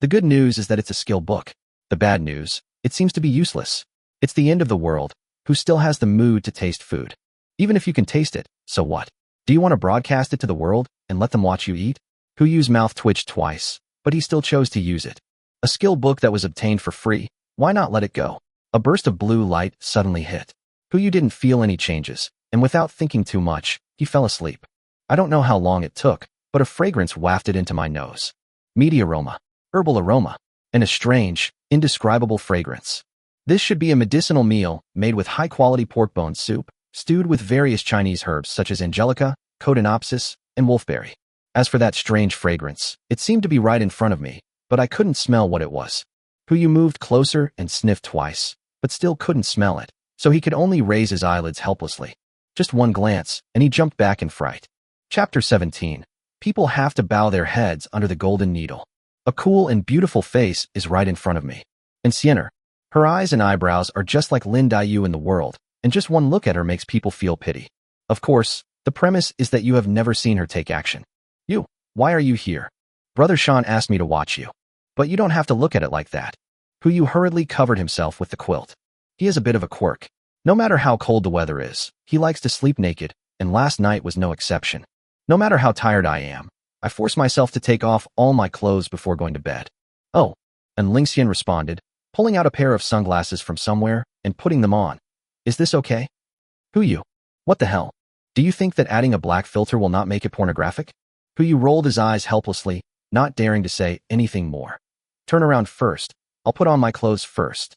The good news is that it's a skill book. The bad news, it seems to be useless. It's the end of the world. Who still has the mood to taste food? Even if you can taste it, so what? Do you want to broadcast it to the world and let them watch you eat? Hu's mouth twitched twice, but he still chose to use it. A skill book that was obtained for free, why not let it go? A burst of blue light suddenly hit. Hu didn't feel any changes, and without thinking too much, he fell asleep. I don't know how long it took, but a fragrance wafted into my nose. Meaty aroma, herbal aroma, and a strange, indescribable fragrance. This should be a medicinal meal made with high-quality pork bone soup, stewed with various Chinese herbs such as angelica, codonopsis, and wolfberry. As for that strange fragrance, it seemed to be right in front of me, but I couldn't smell what it was. Hu moved closer and sniffed twice, but still couldn't smell it, so he could only raise his eyelids helplessly. Just one glance, and he jumped back in fright. Chapter 17. People have to bow their heads under the golden needle. A cool and beautiful face is right in front of me. And Sienna, her eyes and eyebrows are just like Lin Daiyu in the world, and just one look at her makes people feel pity. Of course, the premise is that you have never seen her take action. You, why are you here? Brother Shan asked me to watch you. But you don't have to look at it like that. Hu hurriedly covered himself with the quilt. He has a bit of a quirk. No matter how cold the weather is, he likes to sleep naked, and last night was no exception. No matter how tired I am, I force myself to take off all my clothes before going to bed. Oh, and Ling Xian responded, pulling out a pair of sunglasses from somewhere and putting them on. Is this okay? Hu, what the hell? Do you think that adding a black filter will not make it pornographic? Hu rolled his eyes helplessly, not daring to say anything more. Turn around first. I'll put on my clothes first.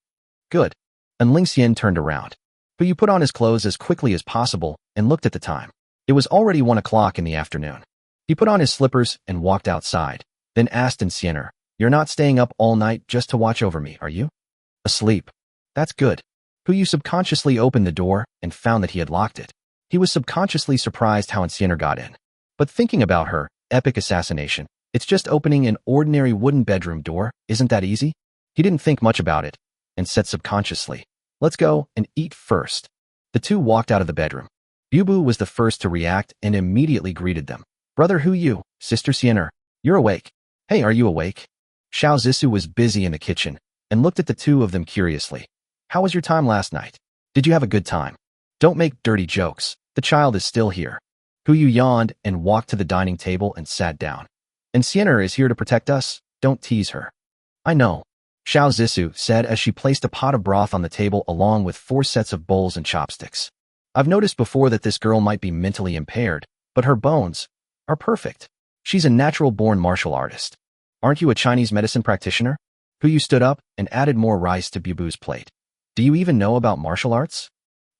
Good. And Ling Xian turned around. Hu put on his clothes as quickly as possible and looked at the time. It was already 1 o'clock in the afternoon. He put on his slippers and walked outside, then asked in Sienna, "You're not staying up all night just to watch over me, are you?" Asleep. That's good. Hu subconsciously opened the door and found that he had locked it. He was subconsciously surprised how Sienna got in. But thinking about her epic assassination, it's just opening an ordinary wooden bedroom door, isn't that easy? He didn't think much about it, and said subconsciously, "Let's go and eat first." The two walked out of the bedroom. Bubu was the first to react and immediately greeted them. "Brother Hu, Sister Sienna, you're awake. Hey, are you awake?" Xiao Zissou was busy in the kitchen and looked at the two of them curiously. "How was your time last night? Did you have a good time? Don't make dirty jokes. The child is still here." Hu yawned and walked to the dining table and sat down. "And Sienna is here to protect us. Don't tease her." "I know." Xiao Zissou said as she placed a pot of broth on the table along with 4 sets of bowls and chopsticks. I've noticed before that this girl might be mentally impaired, but her bones are perfect. She's a natural-born martial artist. Aren't you a Chinese medicine practitioner? Huyu stood up and added more rice to Bubu's plate. Do you even know about martial arts?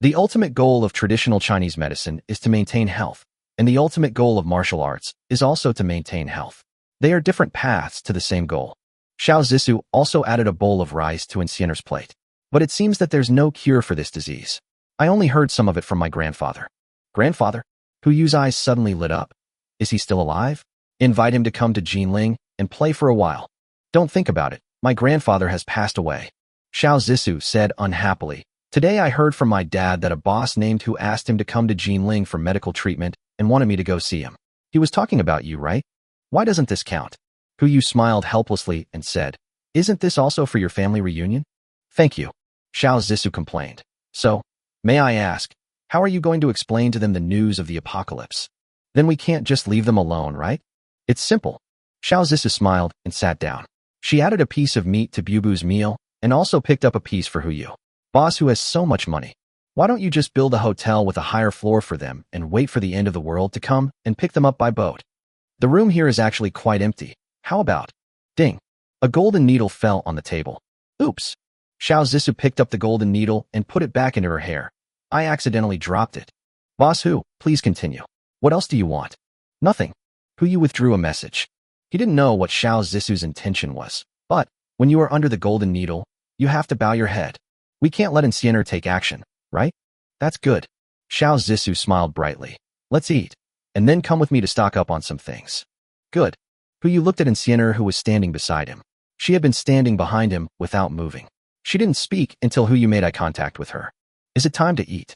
The ultimate goal of traditional Chinese medicine is to maintain health, and the ultimate goal of martial arts is also to maintain health. They are different paths to the same goal. Xiao Zissou also added a bowl of rice to Encienner's plate. But it seems that there's no cure for this disease. I only heard some of it from my grandfather. Grandfather? Huyu's eyes suddenly lit up. Is he still alive? Invite him to come to Jinling and play for a while. Don't think about it. My grandfather has passed away. Xiao Zissou said unhappily. Today I heard from my dad that a boss named Hu asked him to come to Jinling for medical treatment and wanted me to go see him. He was talking about you, right? Why doesn't this count? Huyu smiled helplessly and said, Isn't this also for your family reunion? Thank you. Xiao Zissou complained. So, may I ask, how are you going to explain to them the news of the apocalypse? Then we can't just leave them alone, right? It's simple. Xiao Zissou smiled and sat down. She added a piece of meat to Bubu's meal and also picked up a piece for Huyu. Boss who has so much money. Why don't you just build a hotel with a higher floor for them and wait for the end of the world to come and pick them up by boat? The room here is actually quite empty. How about? Ding. A golden needle fell on the table. Oops. Xiao Zissou picked up the golden needle and put it back into her hair. I accidentally dropped it. Boss Hu, please continue. What else do you want? Nothing. Huyu withdrew a message. He didn't know what Xiao Zissou's intention was, but when you are under the golden needle, you have to bow your head. We can't let Encienner take action, right? That's good. Xiao Zissou smiled brightly. Let's eat, and then come with me to stock up on some things. Good. Huyu looked at Encienner who was standing beside him. She had been standing behind him without moving. She didn't speak until Huyu made eye contact with her. Is it time to eat?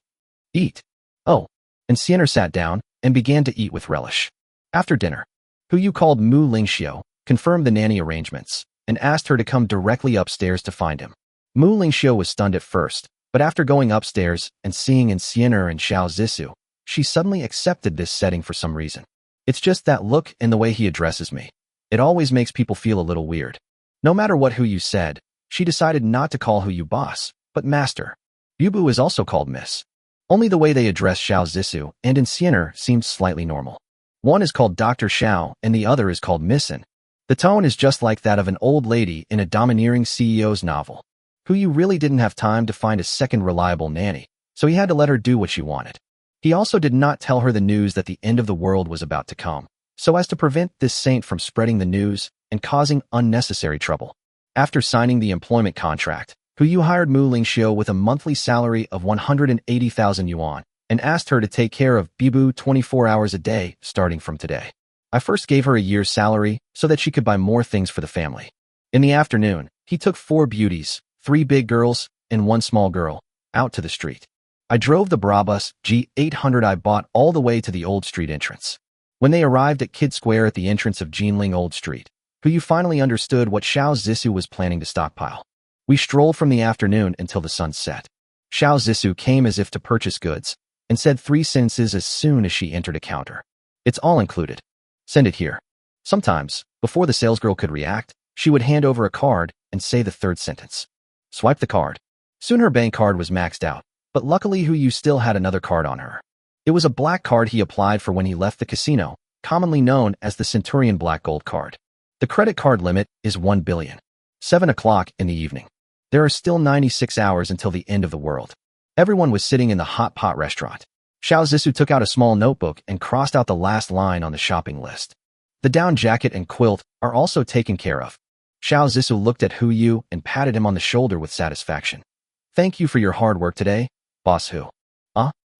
Eat. Oh. Encienner sat down and began to eat with relish. After dinner, Huyu called Mu Lingxiu, confirmed the nanny arrangements, and asked her to come directly upstairs to find him. Mu Lingxiu was stunned at first, but after going upstairs and seeing Encienner and Xiao Zissou, she suddenly accepted this setting for some reason. It's just that look and the way he addresses me. It always makes people feel a little weird. No matter what Huyu said, she decided not to call Huyu boss, but master. Bubu is also called miss. Only the way they address Xiao Zissou and Encienner seems slightly normal. One is called Dr. Xiao and the other is called Missin. The tone is just like that of an old lady in a domineering CEO's novel. Huyu really didn't have time to find a second reliable nanny, so he had to let her do what she wanted. He also did not tell her the news that the end of the world was about to come, so as to prevent this saint from spreading the news and causing unnecessary trouble. After signing the employment contract, Huyu hired Mu Lingxiu with a monthly salary of 180,000 yuan and asked her to take care of Bibu 24 hours a day starting from today. I first gave her a year's salary so that she could buy more things for the family. In the afternoon, he took 4 beauties, 3 big girls, and 1 small girl, out to the street. I drove the Brabus G800 I bought all the way to the Old Street entrance. When they arrived at Kid Square at the entrance of Jinling Old Street, Huyu finally understood what Xiao Zissou was planning to stockpile. We strolled from the afternoon until the sun set. Xiao Zissou came as if to purchase goods, and said 3 sentences as soon as she entered a counter. It's all included. Send it here. Sometimes, before the salesgirl could react, she would hand over a card and say the 3rd sentence. Swipe the card. Soon her bank card was maxed out, but luckily Huyu still had another card on her. It was a black card he applied for when he left the casino, commonly known as the Centurion Black Gold card. The credit card limit is 1 billion. 7 o'clock in the evening. There are still 96 hours until the end of the world. Everyone was sitting in the hot pot restaurant. Xiao Zissou took out a small notebook and crossed out the last line on the shopping list. The down jacket and quilt are also taken care of. Xiao Zissou looked at Huyu and patted him on the shoulder with satisfaction. Thank you for your hard work today, Boss Hu.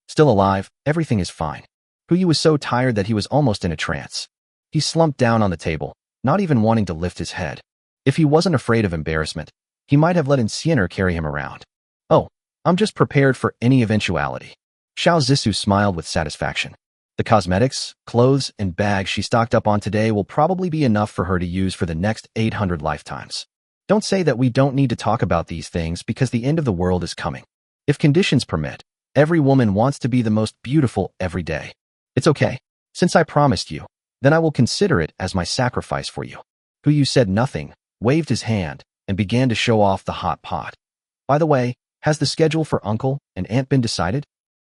Still alive, everything is fine. Huyu was so tired that he was almost in a trance. He slumped down on the table, not even wanting to lift his head. If he wasn't afraid of embarrassment, he might have let Encienner carry him around. Oh, I'm just prepared for any eventuality. Xiao Zissou smiled with satisfaction. The cosmetics, clothes, and bags she stocked up on today will probably be enough for her to use for the next 800 lifetimes. Don't say that we don't need to talk about these things because the end of the world is coming. If conditions permit, every woman wants to be the most beautiful every day. It's okay. Since I promised you, then I will consider it as my sacrifice for you. Huyu said nothing, waved his hand, and began to show off the hot pot. By the way, has the schedule for Uncle and Aunt been decided?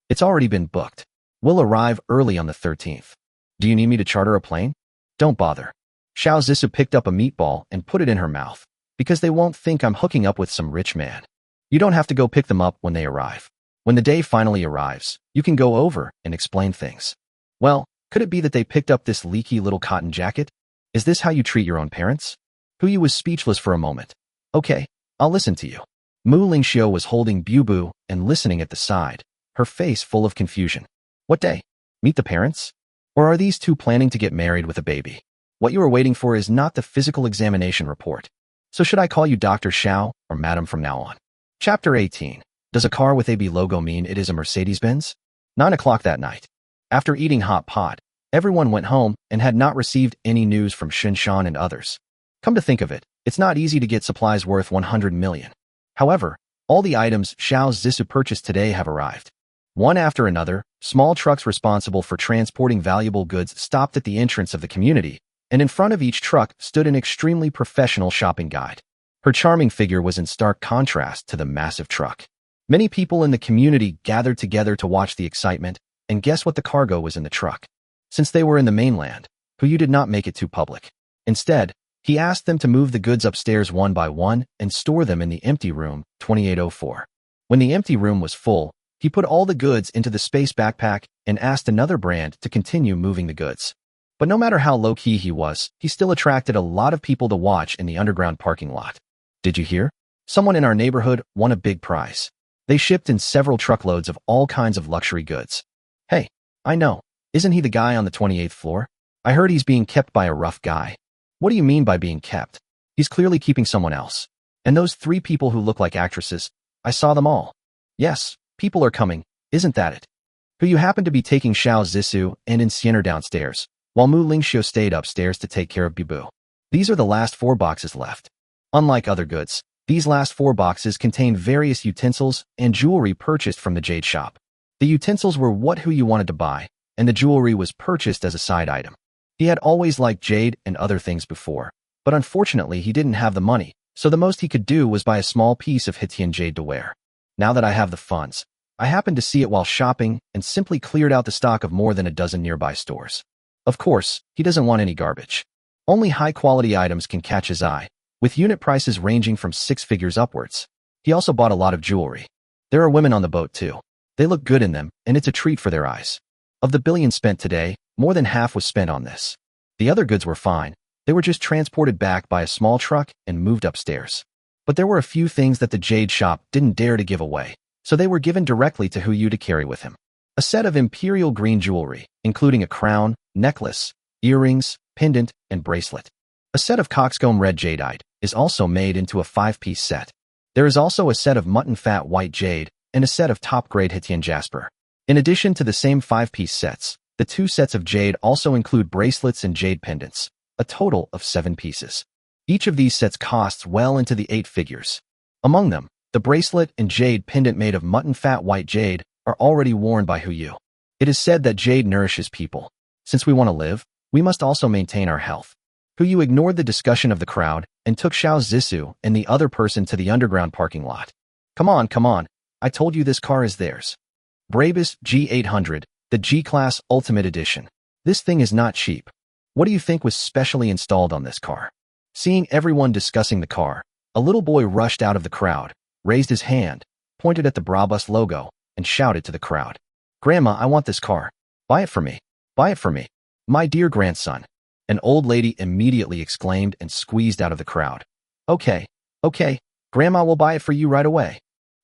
It's already been booked. We'll arrive early on the 13th. Do you need me to charter a plane? Don't bother. Xiao Zissou picked up a meatball and put it in her mouth, because they won't think I'm hooking up with some rich man. You don't have to go pick them up when they arrive. When the day finally arrives, you can go over and explain things. Well, could it be that they picked up this leaky little cotton jacket? Is this how you treat your own parents? Huyu was speechless for a moment. Okay, I'll listen to you. Mu Lingxiu was holding Bu and listening at the side, her face full of confusion. What day? Meet the parents? Or are these two planning to get married with a baby? What you are waiting for is not the physical examination report. So should I call you Dr. Xiao or Madam from now on? Chapter 18. Does a car with AB logo mean it is a Mercedes-Benz? 9 o'clock that night. After eating hot pot, everyone went home and had not received any news from Shinshan and others. Come to think of it, it's not easy to get supplies worth 100 million. However, all the items Xiao Zissou purchased today have arrived. One after another, small trucks responsible for transporting valuable goods stopped at the entrance of the community, and in front of each truck stood an extremely professional shopping guide. Her charming figure was in stark contrast to the massive truck. Many people in the community gathered together to watch the excitement, and guess what the cargo was in the truck. Since they were in the mainland, Huyu did not make it too public. Instead, he asked them to move the goods upstairs one by one and store them in the empty room, 2804. When the empty room was full, he put all the goods into the space backpack and asked another brand to continue moving the goods. But no matter how low-key he was, he still attracted a lot of people to watch in the underground parking lot. Did you hear? Someone in our neighborhood won a big prize. They shipped in several truckloads of all kinds of luxury goods. Hey, I know. Isn't he the guy on the 28th floor? I heard he's being kept by a rough guy. What do you mean by being kept? He's clearly keeping someone else. And those 3 people who look like actresses, I saw them all. Yes, people are coming, isn't that it? Huyu happened to be taking Xiao Zissou and Insienner downstairs, while Mu Lingxiu stayed upstairs to take care of Bu. These are the last 4 boxes left. Unlike other goods, these last 4 boxes contain various utensils and jewelry purchased from the jade shop. The utensils were what Huyu wanted to buy, and the jewelry was purchased as a side item. He had always liked jade and other things before, but unfortunately he didn't have the money, so the most he could do was buy a small piece of Hitian jade to wear. Now that I have the funds, I happened to see it while shopping and simply cleared out the stock of more than a dozen nearby stores. Of course, he doesn't want any garbage. Only high-quality items can catch his eye, with unit prices ranging from 6 figures upwards. He also bought a lot of jewelry. There are women on the boat too. They look good in them, and it's a treat for their eyes. Of the billion spent today, more than half was spent on this. The other goods were fine. They were just transported back by a small truck and moved upstairs. But there were a few things that the jade shop didn't dare to give away, so they were given directly to Huyu to carry with him. A set of imperial green jewelry, including a crown, necklace, earrings, pendant, and bracelet. A set of coxcomb red jadeite is also made into a 5-piece set. There is also a set of mutton fat white jade and a set of top-grade Hitian jasper. In addition to the same 5-piece sets, the 2 sets of jade also include bracelets and jade pendants, a total of 7 pieces. Each of these sets costs well into the 8 figures. Among them, the bracelet and jade pendant made of mutton fat white jade are already worn by Huyu. It is said that jade nourishes people. Since we want to live, we must also maintain our health. Huyu ignored the discussion of the crowd and took Xiao Zissou and the other person to the underground parking lot. Come on, I told you this car is theirs. Brabus G800, the G-Class Ultimate Edition. This thing is not cheap. What do you think was specially installed on this car? Seeing everyone discussing the car, a little boy rushed out of the crowd, raised his hand, pointed at the Brabus logo, and shouted to the crowd. Grandma, I want this car. Buy it for me. Buy it for me. My dear grandson. An old lady immediately exclaimed and squeezed out of the crowd. Okay, Grandma will buy it for you right away.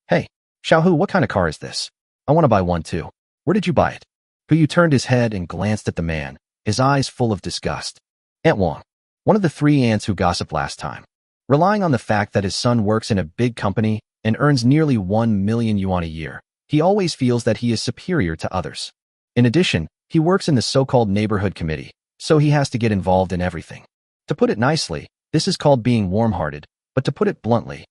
Hey, Xiaohu, what kind of car is this? I want to buy one too. Where did you buy it? Huyu turned his head and glanced at the man, his eyes full of disgust. Aunt Wang, one of the 3 aunts who gossiped last time. Relying on the fact that his son works in a big company and earns nearly 1 million yuan a year, he always feels that he is superior to others. In addition, he works in the so-called neighborhood committee, so he has to get involved in everything. To put it nicely, this is called being warm-hearted, but to put it bluntly,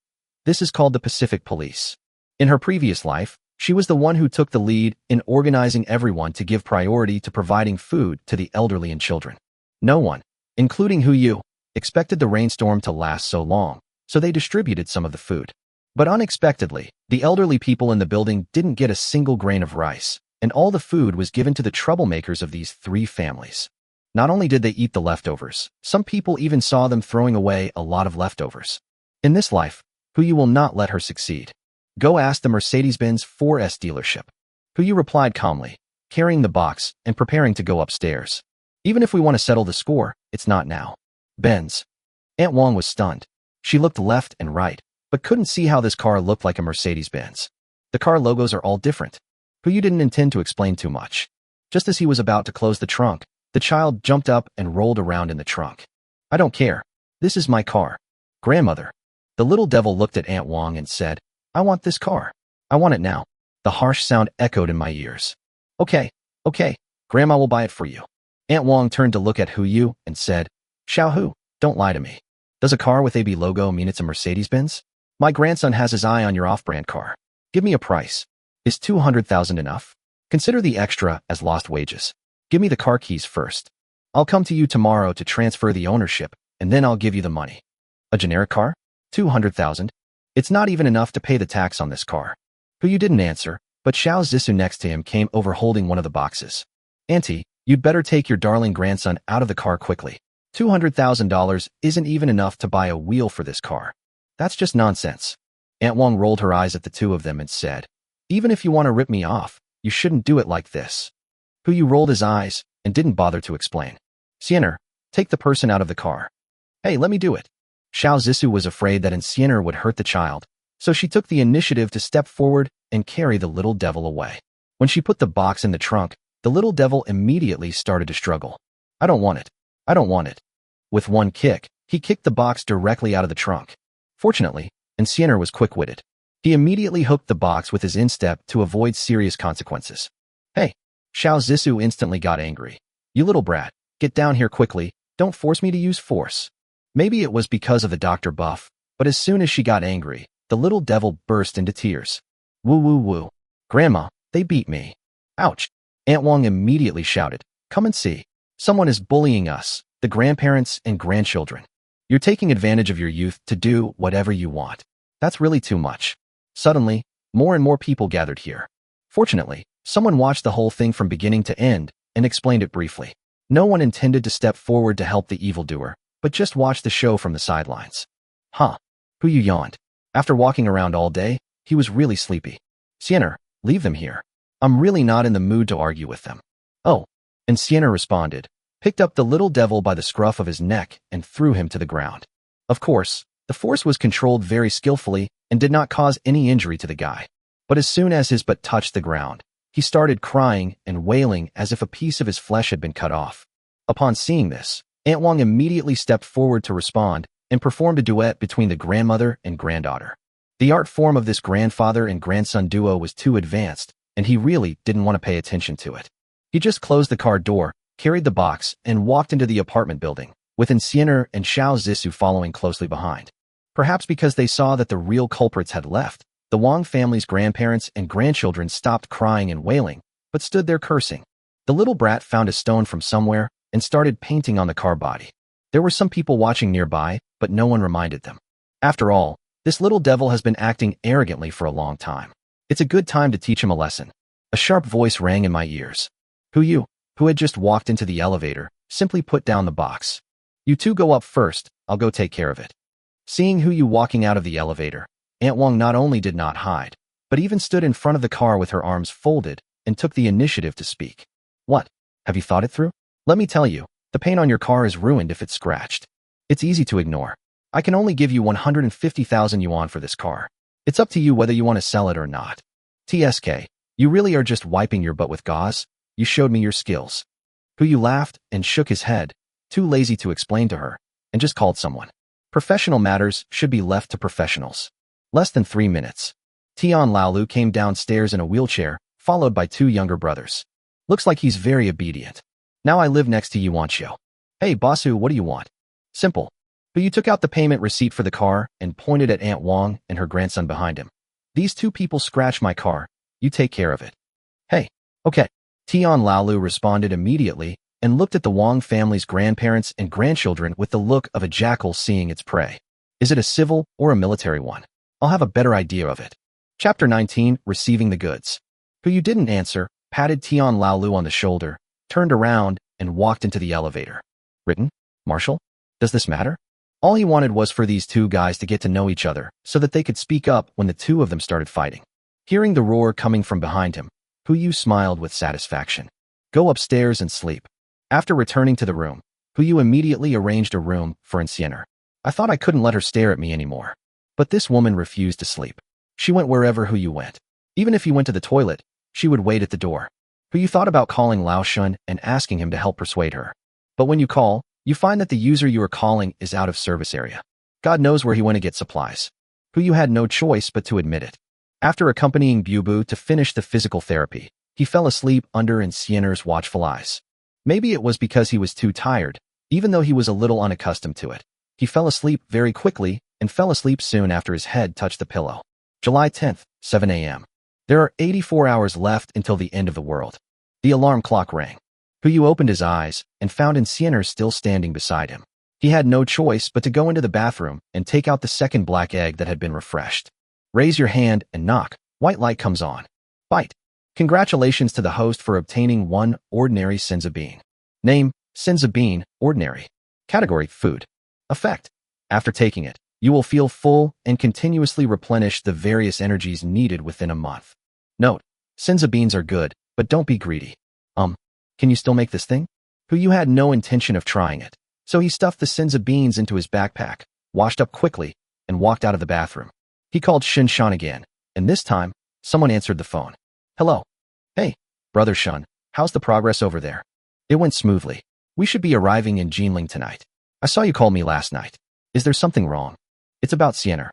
this is called the Pacific Police. In her previous life, she was the one who took the lead in organizing everyone to give priority to providing food to the elderly and children. No one, including Huyu, expected the rainstorm to last so long, so they distributed some of the food. But unexpectedly, the elderly people in the building didn't get a single grain of rice, and all the food was given to the troublemakers of these 3 families. Not only did they eat the leftovers, some people even saw them throwing away a lot of leftovers. In this life, Huyu will not let her succeed. Go ask the Mercedes-Benz 4S dealership. Huyu replied calmly, carrying the box and preparing to go upstairs. Even if we want to settle the score, it's not now. Benz. Aunt Wong was stunned. She looked left and right, but couldn't see how this car looked like a Mercedes-Benz. The car logos are all different. Huyu didn't intend to explain too much. Just as he was about to close the trunk, the child jumped up and rolled around in the trunk. I don't care. This is my car. Grandmother. The little devil looked at Aunt Wong and said, I want this car. I want it now. The harsh sound echoed in my ears. Okay, Grandma will buy it for you. Aunt Wong turned to look at Huyu and said, Xiaohu, don't lie to me. Does a car with AB logo mean it's a Mercedes-Benz? My grandson has his eye on your off-brand car. Give me a price. Is 200,000 enough? Consider the extra as lost wages. Give me the car keys first. I'll come to you tomorrow to transfer the ownership, and then I'll give you the money. A generic car? 200,000? It's not even enough to pay the tax on this car. Huyu didn't answer, but Xiao Zissou next to him came over holding one of the boxes. Auntie, you'd better take your darling grandson out of the car quickly. $200,000 isn't even enough to buy a wheel for this car. That's just nonsense. Aunt Wong rolled her eyes at the two of them and said, Even if you want to rip me off, you shouldn't do it like this. Huyu rolled his eyes and didn't bother to explain. Siener, take the person out of the car. Hey, let me do it. Xiao Zissou was afraid that Siener would hurt the child, so she took the initiative to step forward and carry the little devil away. When she put the box in the trunk, the little devil immediately started to struggle. I don't want it. I don't want it. With one kick, he kicked the box directly out of the trunk. Fortunately, Siener was quick-witted. He immediately hooked the box with his instep to avoid serious consequences. Hey, Xiao Zissou instantly got angry. You little brat, get down here quickly, don't force me to use force. Maybe it was because of the Dr. Buff, but as soon as she got angry, the little devil burst into tears. Woo woo woo. Grandma, they beat me. Ouch. Aunt Wong immediately shouted, Come and see. Someone is bullying us, the grandparents and grandchildren. You're taking advantage of your youth to do whatever you want. That's really too much. Suddenly, more and more people gathered here. Fortunately, someone watched the whole thing from beginning to end and explained it briefly. No one intended to step forward to help the evildoer, but just watched the show from the sidelines. Huh. Huyu yawned. After walking around all day, he was really sleepy. Siener, leave them here. I'm really not in the mood to argue with them. Oh. And Siener responded, picked up the little devil by the scruff of his neck and threw him to the ground. Of course, the force was controlled very skillfully and did not cause any injury to the guy. But as soon as his butt touched the ground, he started crying and wailing as if a piece of his flesh had been cut off. Upon seeing this, Aunt Wong immediately stepped forward to respond and performed a duet between the grandmother and granddaughter. The art form of this grandfather and grandson duo was too advanced, and he really didn't want to pay attention to it. He just closed the car door, carried the box, and walked into the apartment building, with Siener and Xiao Zissou following closely behind. Perhaps because they saw that the real culprits had left, the Wong family's grandparents and grandchildren stopped crying and wailing, but stood there cursing. The little brat found a stone from somewhere and started painting on the car body. There were some people watching nearby, but no one reminded them. After all, this little devil has been acting arrogantly for a long time. It's a good time to teach him a lesson. A sharp voice rang in my ears. Huyu, who had just walked into the elevator, simply put down the box. You two go up first, I'll go take care of it. Seeing Huyu walking out of the elevator, Aunt Wong not only did not hide, but even stood in front of the car with her arms folded and took the initiative to speak. What? Have you thought it through? Let me tell you, the paint on your car is ruined if it's scratched. It's easy to ignore. I can only give you 150,000 yuan for this car. It's up to you whether you want to sell it or not. TSK, you really are just wiping your butt with gauze? You showed me your skills. Huyu laughed and shook his head, too lazy to explain to her, and just called someone. Professional matters should be left to professionals. Less than 3 minutes. Tian Laolu came downstairs in a wheelchair, followed by 2 younger brothers. Looks like he's very obedient. Now I live next to Yuanqiu. Hey, Bossu, what do you want? Simple. But you took out the payment receipt for the car and pointed at Aunt Wong and her grandson behind him. These 2 people scratched my car. You take care of it. Hey, okay. Tian Laolu responded immediately and looked at the Wong family's grandparents and grandchildren with the look of a jackal seeing its prey. Is it a civil or a military one? I'll have a better idea of it. Chapter 19, Receiving the Goods. Who you didn't answer, patted Tian Laolu on the shoulder, turned around, and walked into the elevator. Written? Marshall? Does this matter? All he wanted was for these two guys to get to know each other so that they could speak up when the two of them started fighting. Hearing the roar coming from behind him, Huyu smiled with satisfaction. Go upstairs and sleep. After returning to the room, Huyu immediately arranged a room for Enciender. I thought I couldn't let her stare at me anymore. But this woman refused to sleep. She went wherever Huyu went. Even if he went to the toilet, she would wait at the door. Huyu thought about calling Lao Shun and asking him to help persuade her. But when you call, you find that the user you are calling is out of service area. God knows where he went to get supplies. Huyu had no choice but to admit it. After accompanying Bubu to finish the physical therapy, he fell asleep under Enciender's watchful eyes. Maybe it was because he was too tired, even though he was a little unaccustomed to it. He fell asleep very quickly and fell asleep soon after his head touched the pillow. July 10th, 7 a.m. There are 84 hours left until the end of the world. The alarm clock rang. Huyu opened his eyes and found Enciender still standing beside him. He had no choice but to go into the bathroom and take out the second black egg that had been refreshed. Raise your hand and knock. White light comes on. Bite. Congratulations to the host for obtaining one ordinary senza bean. Name, senza bean, ordinary. Category, food. Effect. After taking it, you will feel full and continuously replenish the various energies needed within a month. Note, senza beans are good, but don't be greedy. Can you still make this thing? Huyu had no intention of trying it, so he stuffed the senza beans into his backpack, washed up quickly, and walked out of the bathroom. He called Shin Shan again, and this time, someone answered the phone. Hello. Hey, Brother Shun, how's the progress over there? It went smoothly. We should be arriving in Jinling tonight. I saw you call me last night. Is there something wrong? It's about Enciender.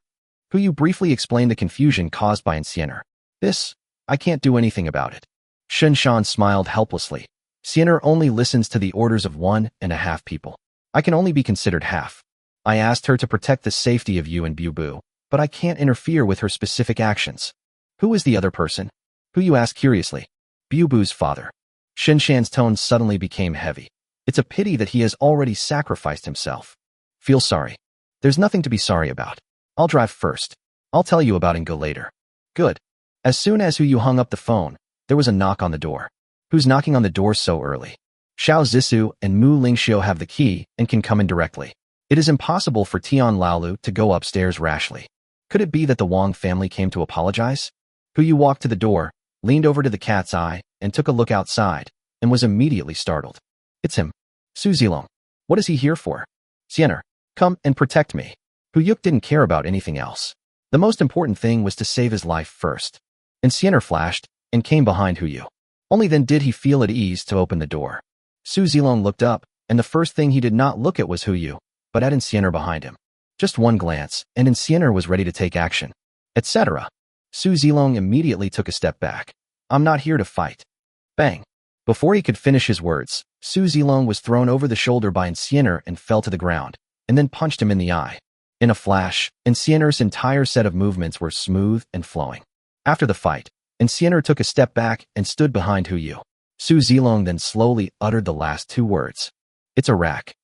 Huyu briefly explained the confusion caused by Enciender. I can't do anything about it. Shin Shan smiled helplessly. Enciender only listens to the orders of 1.5 people. I can only be considered half. I asked her to protect the safety of you and Bubu, but I can't interfere with her specific actions. Who is the other person? Huyu asked curiously. Bubu's father. Shin Shan's tone suddenly became heavy. It's a pity that he has already sacrificed himself. Feel sorry. There's nothing to be sorry about. I'll drive first. I'll tell you about Ingo later. Good. As soon as Huyu hung up the phone, there was a knock on the door. Who's knocking on the door so early? Xiao Zissou and Mu Lingxiu have the key and can come in directly. It is impossible for Tian Laolu to go upstairs rashly. Could it be that the Wang family came to apologize? Huyu walked to the door, leaned over to the cat's eye, and took a look outside, and was immediately startled. It's him. Su Zilong. What is he here for? Enciender, come and protect me. Huyuk didn't care about anything else. The most important thing was to save his life first. Enciender flashed and came behind Huyu. Only then did he feel at ease to open the door. Su Zilong looked up, and the first thing he did not look at was Huyu, but at Enciender behind him. Just one glance, and Enciender was ready to take action. Etc. Su Zilong immediately took a step back. I'm not here to fight. Bang. Before he could finish his words, Su Zilong was thrown over the shoulder by Enciender and fell to the ground, and then punched him in the eye. In a flash, Enciender's entire set of movements were smooth and flowing. After the fight, Enciender took a step back and stood behind Huyu. Su Zilong then slowly uttered the last two words. It's a rack.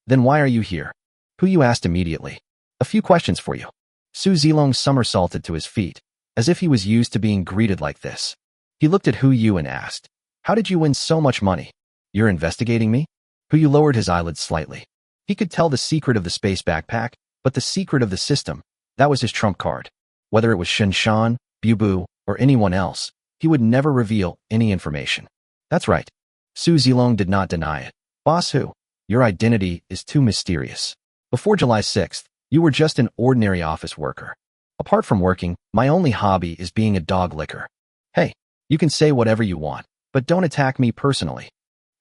Then why are you here? Huyu asked immediately. A few questions for you. Su Zilong somersaulted to his feet, as if he was used to being greeted like this. He looked at Huyu and asked, how did you win so much money? You're investigating me? Huyu lowered his eyelids slightly. He could tell the secret of the space backpack, but the secret of the system, that was his trump card. Whether it was Shin Shan, Bubu, or anyone else, he would never reveal any information. That's right. Su Zilong did not deny it. Boss Hu, your identity is too mysterious. Before July 6th, you were just an ordinary office worker. Apart from working, my only hobby is being a dog licker. Hey, you can say whatever you want, but don't attack me personally.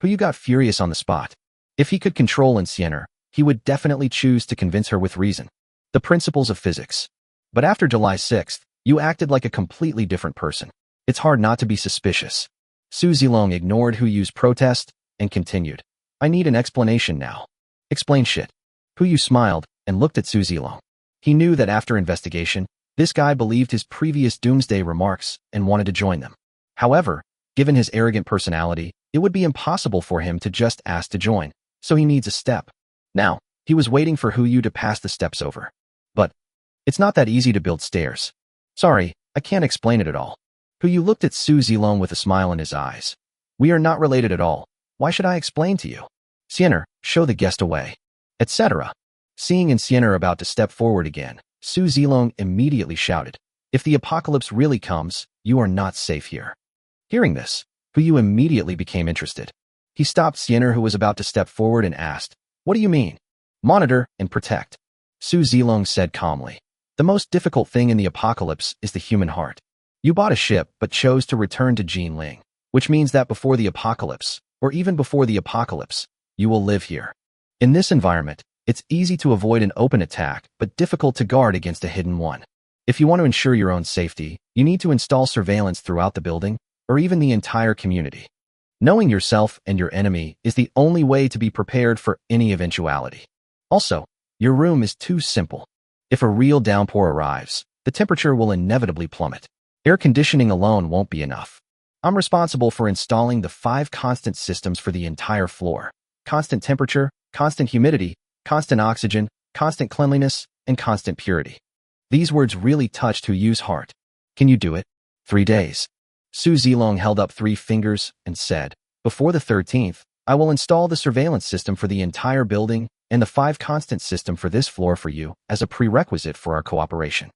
Huyu got furious on the spot. If he could control Enciender, he would definitely choose to convince her with reason. The principles of physics. But after July 6th, you acted like a completely different person. It's hard not to be suspicious. Su Zilong ignored Huyu's protest and continued. I need an explanation now. Explain shit. Huyu smiled and looked at Su Zilong. He knew that after investigation, this guy believed his previous doomsday remarks and wanted to join them. However, given his arrogant personality, it would be impossible for him to just ask to join, so he needs a step. Now, he was waiting for Huyu to pass the steps over. But It's not that easy to build stairs. Sorry, I can't explain it at all. Huyu looked at Su Zilong with a smile in his eyes. We are not related at all. Why should I explain to you? Siener, show the guest away. Etc. Seeing Siener about to step forward again, Su Zilong immediately shouted, if the apocalypse really comes, you are not safe here. Hearing this, Huyu immediately became interested. He stopped Siener, who was about to step forward, and asked, what do you mean? Monitor and protect. Su Zilong said calmly. The most difficult thing in the apocalypse is the human heart. You bought a ship but chose to return to Jinling, which means that before the apocalypse, or even before the apocalypse, you will live here. In this environment, it's easy to avoid an open attack but difficult to guard against a hidden one. If you want to ensure your own safety, you need to install surveillance throughout the building, or even the entire community. Knowing yourself and your enemy is the only way to be prepared for any eventuality. Also, your room is too simple. If a real downpour arrives, the temperature will inevitably plummet. Air conditioning alone won't be enough. I'm responsible for installing the 5 constant systems for the entire floor. Constant temperature, constant humidity, constant oxygen, constant cleanliness, and constant purity. These words really touched Huyu's heart. Can you do it? 3 days. Su Zilong held up 3 fingers and said, before the 13th, I will install the surveillance system for the entire building and the 5 constant system for this floor for you as a prerequisite for our cooperation.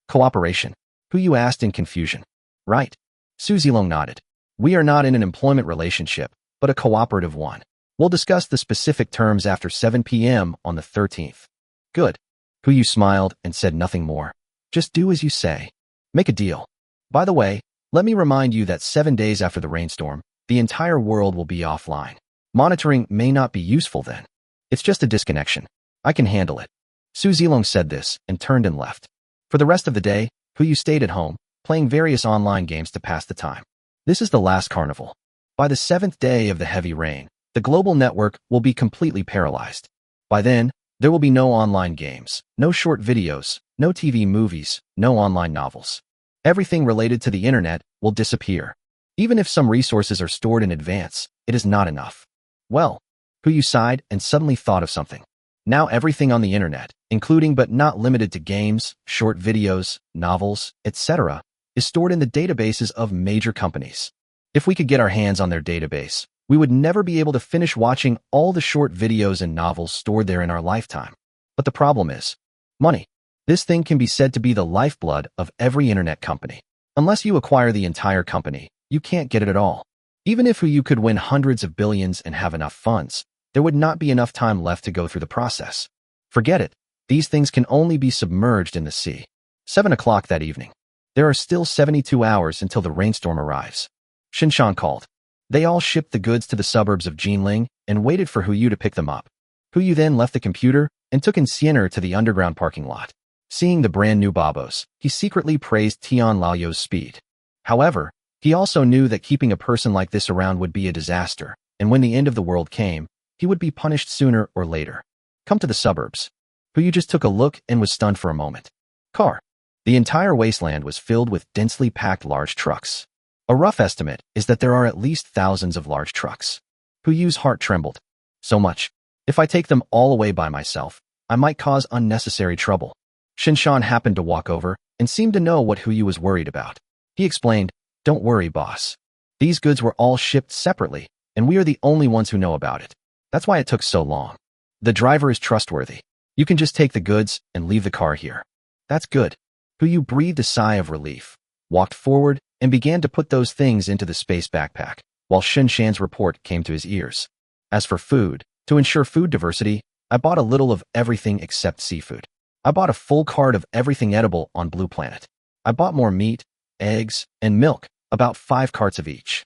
Cooperation? Huyu asked in confusion. Right. Su Zilong nodded. We are not in an employment relationship, but a cooperative one. We'll discuss the specific terms after 7 p.m. on the 13th. Good. Huyu smiled and said nothing more. Just do as you say. Make a deal. By the way, let me remind you that 7 days after the rainstorm, the entire world will be offline. Monitoring may not be useful then. It's just a disconnection. I can handle it. Su Zilong said this and turned and left. For the rest of the day, Huyu stayed at home, playing various online games to pass the time. This is the last carnival. By the 7th day of the heavy rain, the global network will be completely paralyzed. By then, there will be no online games, no short videos, no TV movies, no online novels. Everything related to the internet will disappear. Even if some resources are stored in advance, it is not enough. Well, Huyu sighed and suddenly thought of something. Now everything on the internet, including but not limited to games, short videos, novels, etc., is stored in the databases of major companies. If we could get our hands on their database, we would never be able to finish watching all the short videos and novels stored there in our lifetime. But the problem is money. This thing can be said to be the lifeblood of every internet company. Unless you acquire the entire company, you can't get it at all. Even if you could win hundreds of billions and have enough funds, there would not be enough time left to go through the process. Forget it. These things can only be submerged in the sea. 7 o'clock that evening. There are still 72 hours until the rainstorm arrives. Shinshan called. They all shipped the goods to the suburbs of Jinling and waited for Huyu to pick them up. Huyu then left the computer and took Siener to the underground parking lot. Seeing the brand new babos, he secretly praised Tian Lao's speed. However, he also knew that keeping a person like this around would be a disaster, and when the end of the world came, he would be punished sooner or later. Come to the suburbs. Huyu just took a look and was stunned for a moment. Car. The entire wasteland was filled with densely packed large trucks. A rough estimate is that there are at least thousands of large trucks. Huyu's heart trembled. So much. If I take them all away by myself, I might cause unnecessary trouble. Shinshan happened to walk over and seemed to know what Huyu was worried about. He explained, Don't worry, boss. These goods were all shipped separately, and we are the only ones who know about it. That's why it took so long. The driver is trustworthy. You can just take the goods and leave the car here. That's good. Huyu breathed a sigh of relief, walked forward, and began to put those things into the space backpack, while Shinshan's report came to his ears. As for food, to ensure food diversity, I bought a little of everything except seafood. I bought a full cart of everything edible on Blue Planet. I bought more meat, eggs, and milk, about 5 carts of each.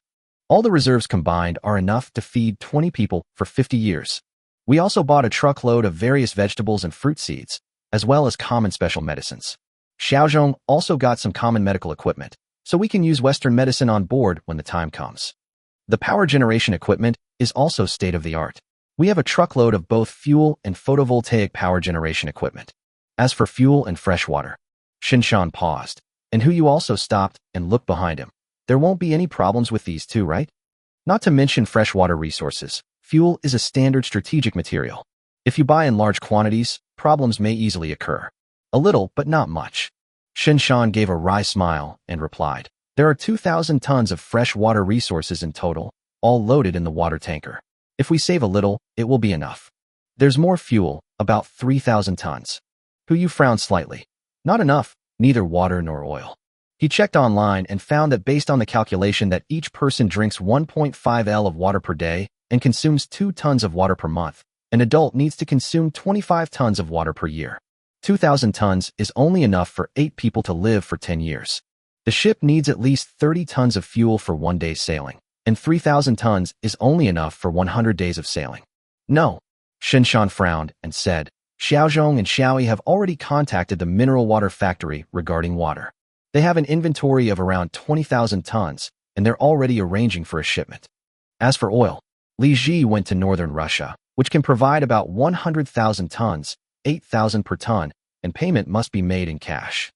All the reserves combined are enough to feed 20 people for 50 years. We also bought a truckload of various vegetables and fruit seeds, as well as common special medicines. Xiaozhong also got some common medical equipment, so we can use Western medicine on board when the time comes. The power generation equipment is also state-of-the-art. We have a truckload of both fuel and photovoltaic power generation equipment. As for fuel and fresh water, Shinshan paused, and Huyu also stopped and looked behind him. There won't be any problems with these two, right? Not to mention freshwater resources. Fuel is a standard strategic material. If you buy in large quantities, problems may easily occur. A little, but not much. Shinshan gave a wry smile and replied, there are 2,000 tons of fresh water resources in total, all loaded in the water tanker. If we save a little, it will be enough. There's more fuel, about 3,000 tons. Yu frowned slightly. Not enough, neither water nor oil. He checked online and found that based on the calculation that each person drinks 1.5 L of water per day and consumes 2 tons of water per month, an adult needs to consume 25 tons of water per year. 2,000 tons is only enough for 8 people to live for 10 years. The ship needs at least 30 tons of fuel for 1 day's sailing, and 3,000 tons is only enough for 100 days of sailing. No. Shinshan frowned and said, Xiaozhong and Xiaoyi have already contacted the mineral water factory regarding water. They have an inventory of around 20,000 tons, and they're already arranging for a shipment. As for oil, Li Ji went to northern Russia, which can provide about 100,000 tons, 8,000 per ton, and payment must be made in cash.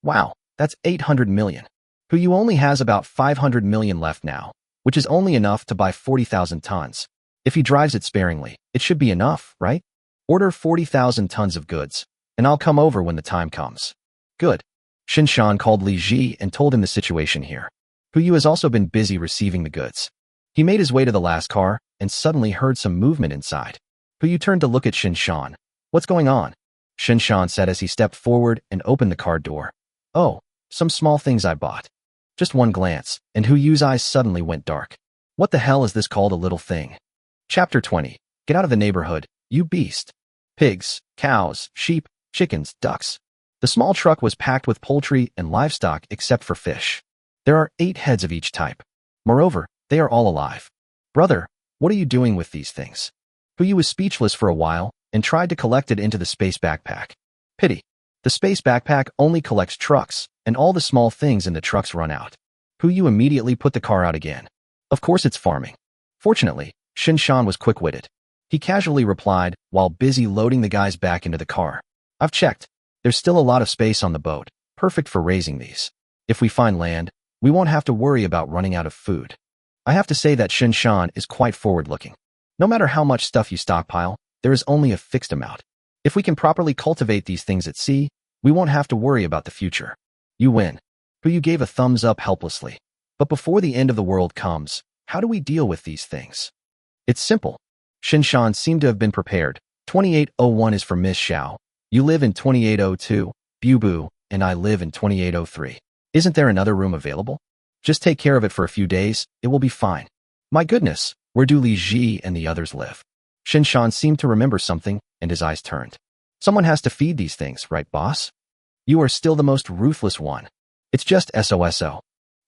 Wow, that's 800 million. Yu only has about 500 million left now, which is only enough to buy 40,000 tons. If he drives it sparingly, it should be enough, right? Order 40,000 tons of goods, and I'll come over when the time comes. Good. Shinshan called Li Ji and told him the situation here. Yu has also been busy receiving the goods. He made his way to the last car and suddenly heard some movement inside. Yu turned to look at Shinshan. What's going on? Shinshan said as he stepped forward and opened the car door. Oh, some small things I bought. Just one glance, and Yu's eyes suddenly went dark. What the hell is this called a little thing? Chapter 20. Get out of the neighborhood, you beast. Pigs, cows, sheep, chickens, ducks. The small truck was packed with poultry and livestock except for fish. There are 8 heads of each type. Moreover, they are all alive. Brother, what are you doing with these things? Yu was speechless for a while and tried to collect it into the space backpack. Pity. The space backpack only collects trucks, and all the small things in the trucks run out. Yu immediately put the car out again. Of course it's farming. Fortunately, Shinshan was quick-witted. He casually replied while busy loading the guys back into the car. I've checked. There's still a lot of space on the boat, perfect for raising these. If we find land, we won't have to worry about running out of food. I have to say that Shinshan is quite forward-looking. No matter how much stuff you stockpile, there is only a fixed amount. If we can properly cultivate these things at sea, we won't have to worry about the future. You win. Yu gave a thumbs up helplessly. But before the end of the world comes, how do we deal with these things? It's simple. Shinshan seemed to have been prepared. 2801 is for Miss Xiao. You live in 2802, Bu, and I live in 2803. Isn't there another room available? Just take care of it for a few days, it will be fine. My goodness, where do Li Ji and the others live? Shinshan seemed to remember something, and his eyes turned. Someone has to feed these things, right, boss? You are still the most ruthless one. It's just SOSO.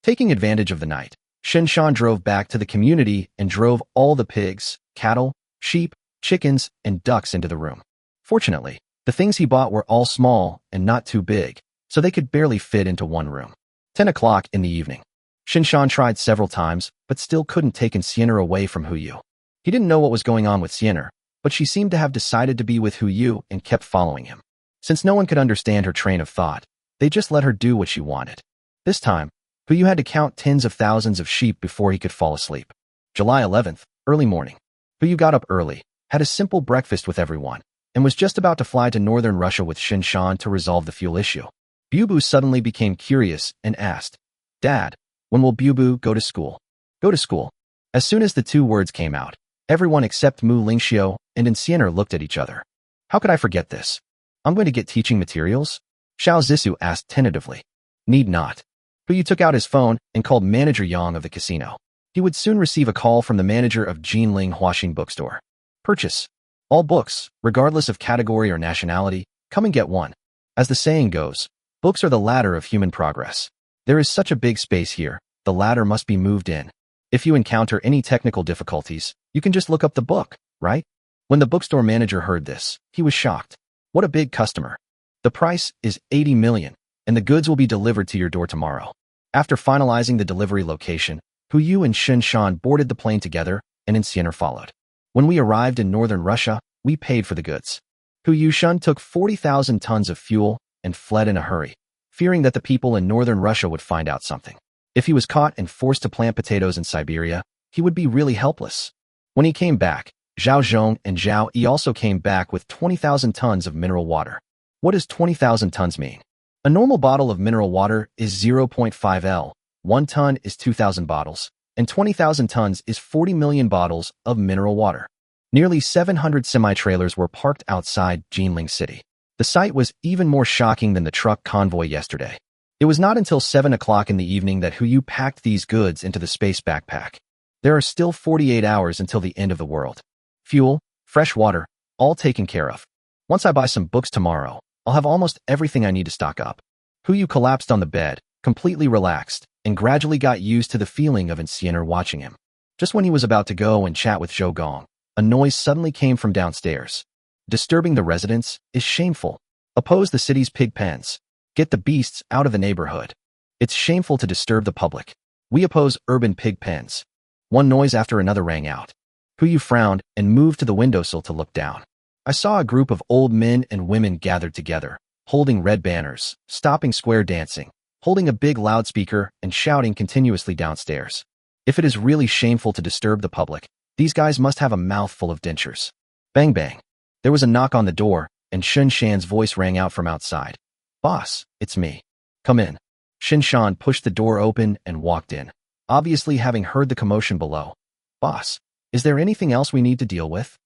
Taking advantage of the night, Shinshan drove back to the community and drove all the pigs, cattle, sheep, chickens, and ducks into the room. Fortunately, the things he bought were all small and not too big, so they could barely fit into one room. 10 o'clock in the evening. Shinshan tried several times, but still couldn't take Sienna away from Yu. He didn't know what was going on with Sienna, but she seemed to have decided to be with Yu and kept following him. Since no one could understand her train of thought, they just let her do what she wanted. This time, Yu had to count tens of thousands of sheep before he could fall asleep. July 11th, early morning. Yu got up early, had a simple breakfast with everyone, and was just about to fly to northern Russia with Shinshan to resolve the fuel issue. Bu suddenly became curious and asked, Dad, when will Bu go to school? Go to school. As soon as the 2 words came out, everyone except Mu Lingxiu and Sienna looked at each other. How could I forget this? I'm going to get teaching materials? Xiao Zissou asked tentatively. Need not. Yu took out his phone and called Manager Yang of the casino. He would soon receive a call from the manager of Jinling Huaxing bookstore. Purchase. All books, regardless of category or nationality, come and get one. As the saying goes, books are the ladder of human progress. There is such a big space here, the ladder must be moved in. If you encounter any technical difficulties, you can just look up the book, right? When the bookstore manager heard this, he was shocked. What a big customer. The price is 80 million, and the goods will be delivered to your door tomorrow. After finalizing the delivery location, Yu and Shinshan boarded the plane together, and Sienna followed. When we arrived in northern Russia, we paid for the goods. Yushan took 40,000 tons of fuel and fled in a hurry, fearing that the people in northern Russia would find out something. If he was caught and forced to plant potatoes in Siberia, he would be really helpless. When he came back, Zhao Zhong and Zhao Yi also came back with 20,000 tons of mineral water. What does 20,000 tons mean? A normal bottle of mineral water is 0.5 L, 1 ton is 2,000 bottles, and 20,000 tons is 40 million bottles of mineral water. Nearly 700 semi-trailers were parked outside Jinling City. The sight was even more shocking than the truck convoy yesterday. It was not until 7 o'clock in the evening that Hu Yu packed these goods into the space backpack. There are still 48 hours until the end of the world. Fuel, fresh water, all taken care of. Once I buy some books tomorrow, I'll have almost everything I need to stock up. Hu Yu collapsed on the bed, completely relaxed, and gradually got used to the feeling of Insianer watching him. Just when he was about to go and chat with Zhou Gong, a noise suddenly came from downstairs. Disturbing the residents is shameful. Oppose the city's pig pens. Get the beasts out of the neighborhood. It's shameful to disturb the public. We oppose urban pig pens. One noise after another rang out. Hu Yu frowned and moved to the windowsill to look down. I saw a group of old men and women gathered together, holding red banners, stopping square dancing, holding a big loudspeaker and shouting continuously downstairs. If it is really shameful to disturb the public, these guys must have a mouthful of dentures. Bang bang. There was a knock on the door, and Xun Shan's voice rang out from outside. Boss, it's me. Come in. Xun Shan pushed the door open and walked in, obviously having heard the commotion below. Boss, is there anything else we need to deal with?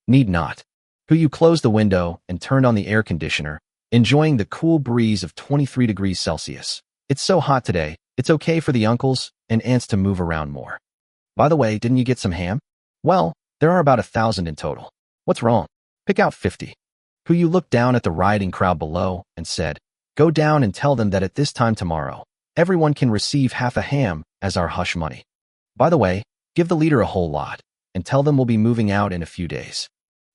Need not. Hu Yu closed the window and turned on the air conditioner, enjoying the cool breeze of 23 degrees Celsius. It's so hot today, it's okay for the uncles and aunts to move around more. By the way, didn't you get some ham? Well, there are about 1,000 in total. What's wrong? Pick out 50. Hu Yu looked down at the rioting crowd below and said, Go down and tell them that at this time tomorrow, everyone can receive half a ham as our hush money. By the way, give the leader a whole lot, and tell them we'll be moving out in a few days.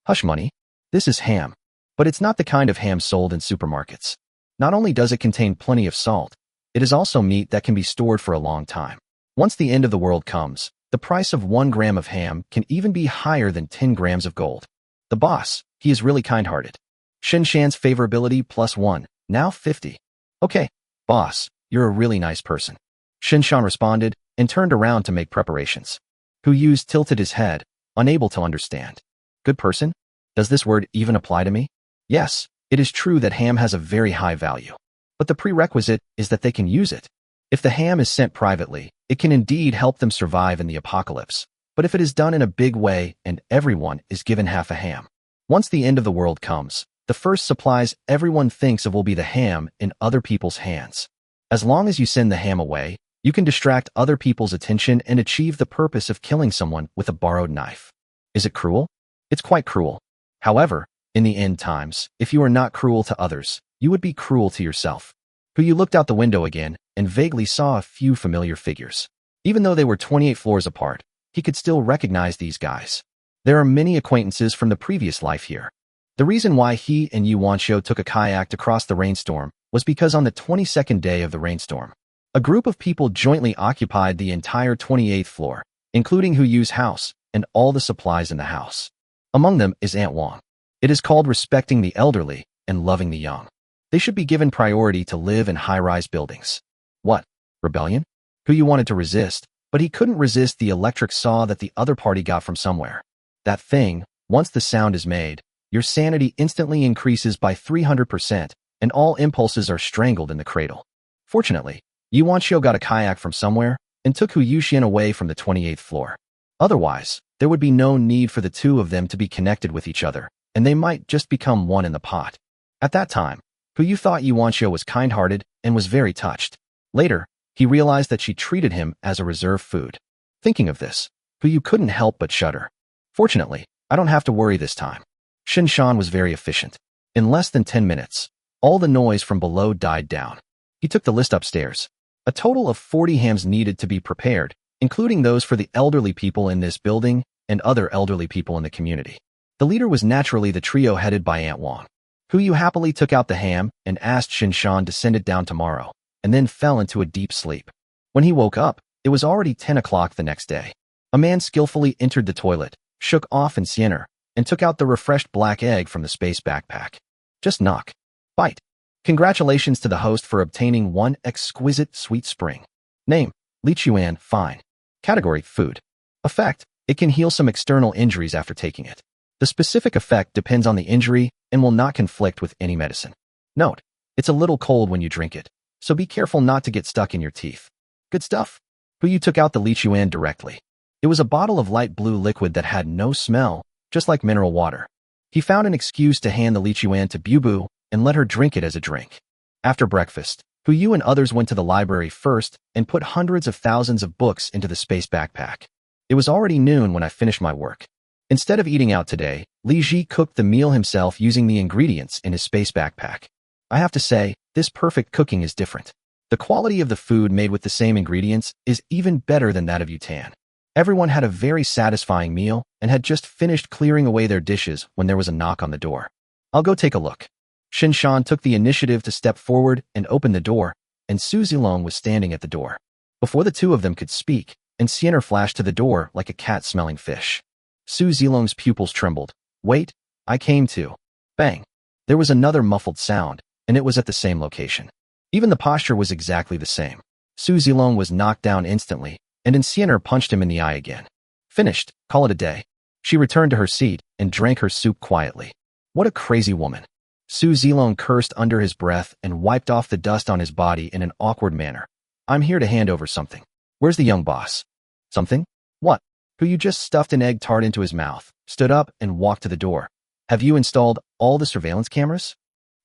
Hush money? This is ham. But it's not the kind of ham sold in supermarkets. Not only does it contain plenty of salt, it is also meat that can be stored for a long time. Once the end of the world comes, the price of 1 gram of ham can even be higher than 10 grams of gold. The boss, he is really kind-hearted. Xun Shan's favorability +1, now 50. Okay, boss, you're a really nice person. Xun Shan responded and turned around to make preparations. Hu Yu tilted his head, unable to understand. Good person? Does this word even apply to me? Yes, it is true that ham has a very high value. But the prerequisite is that they can use it. If the ham is sent privately, it can indeed help them survive in the apocalypse. But if it is done in a big way and everyone is given half a ham, once the end of the world comes, the first supplies everyone thinks of will be the ham in other people's hands. As long as you send the ham away, you can distract other people's attention and achieve the purpose of killing someone with a borrowed knife. Is it cruel? It's quite cruel. However, in the end times, if you are not cruel to others, you would be cruel to yourself. Hu Yu looked out the window again and vaguely saw a few familiar figures. Even though they were 28 floors apart, he could still recognize these guys. There are many acquaintances from the previous life here. The reason why he and Yu Wanxiu took a kayak to cross the rainstorm was because on the 22nd day of the rainstorm, a group of people jointly occupied the entire 28th floor, including Hu Yu's house and all the supplies in the house. Among them is Aunt Wang. It is called respecting the elderly and loving the young. They should be given priority to live in high-rise buildings. What? Rebellion? Hu Yu wanted to resist, but he couldn't resist the electric saw that the other party got from somewhere. That thing, once the sound is made, your sanity instantly increases by 300%, and all impulses are strangled in the cradle. Fortunately, Yu Wanxiu got a kayak from somewhere and took Hu Yuxian away from the 28th floor. Otherwise, there would be no need for the two of them to be connected with each other, and they might just become one in the pot. At that time, Hu Yu thought Yu Wanxiu was kind-hearted and was very touched. Later, he realized that she treated him as a reserve food. Thinking of this, Hu Yu couldn't help but shudder. Fortunately, I don't have to worry this time. Xun Shan was very efficient. In less than 10 minutes, all the noise from below died down. He took the list upstairs. A total of 40 hams needed to be prepared, including those for the elderly people in this building and other elderly people in the community. The leader was naturally the trio headed by Aunt Wang. Hu Yu happily took out the ham and asked Xun Shan to send it down tomorrow, and then fell into a deep sleep. When he woke up, it was already 10 o'clock the next day. A man skillfully entered the toilet, shook off Insianer, and took out the refreshed black egg from the space backpack. Just knock. Bite. Congratulations to the host for obtaining one exquisite sweet spring. Name: Li Chuan, fine. Category: food. Effect: it can heal some external injuries after taking it. The specific effect depends on the injury and will not conflict with any medicine. Note, it's a little cold when you drink it, so be careful not to get stuck in your teeth. Good stuff. Yu took out the Lichuan directly. It was a bottle of light blue liquid that had no smell, just like mineral water. He found an excuse to hand the Lichuan to Bubu and let her drink it as a drink. After breakfast, Yu and others went to the library first and put hundreds of thousands of books into the space backpack. It was already noon when I finished my work. Instead of eating out today, Li Ji cooked the meal himself using the ingredients in his space backpack. I have to say, this perfect cooking is different. The quality of the food made with the same ingredients is even better than that of Yutan. Everyone had a very satisfying meal and had just finished clearing away their dishes when there was a knock on the door. I'll go take a look. Shinshan took the initiative to step forward and open the door, and Su Zilong was standing at the door. Before the two of them could speak, and Xiener flashed to the door like a cat smelling fish. Su Zilong's pupils trembled. Wait, I came too. Bang. There was another muffled sound, and it was at the same location. Even the posture was exactly the same. Su Zilong was knocked down instantly, and Xiener punched him in the eye again. Finished, call it a day. She returned to her seat and drank her soup quietly. What a crazy woman. Su Zilong cursed under his breath and wiped off the dust on his body in an awkward manner. I'm here to hand over something. Where's the young boss? Something? What? Yu just stuffed an egg tart into his mouth, stood up, and walked to the door. Have you installed all the surveillance cameras?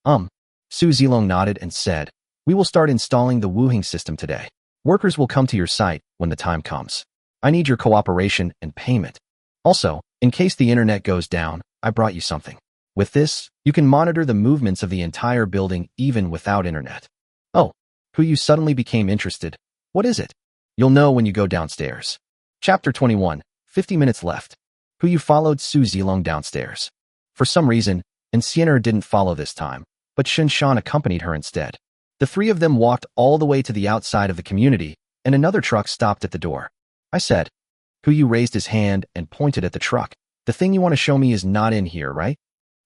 Su Zilong nodded and said, we will start installing the Wuhing system today. Workers will come to your site when the time comes. I need your cooperation and payment. Also, in case the internet goes down, I brought you something. With this, you can monitor the movements of the entire building even without internet. Oh, Yu suddenly became interested. What is it? You'll know when you go downstairs. Chapter 21, 50 minutes left. Yu followed Su Zilong downstairs. For some reason, Xiener didn't follow this time, but Shinshan accompanied her instead. The three of them walked all the way to the outside of the community, and another truck stopped at the door. I said. Yu raised his hand and pointed at the truck. The thing you want to show me is not in here, right?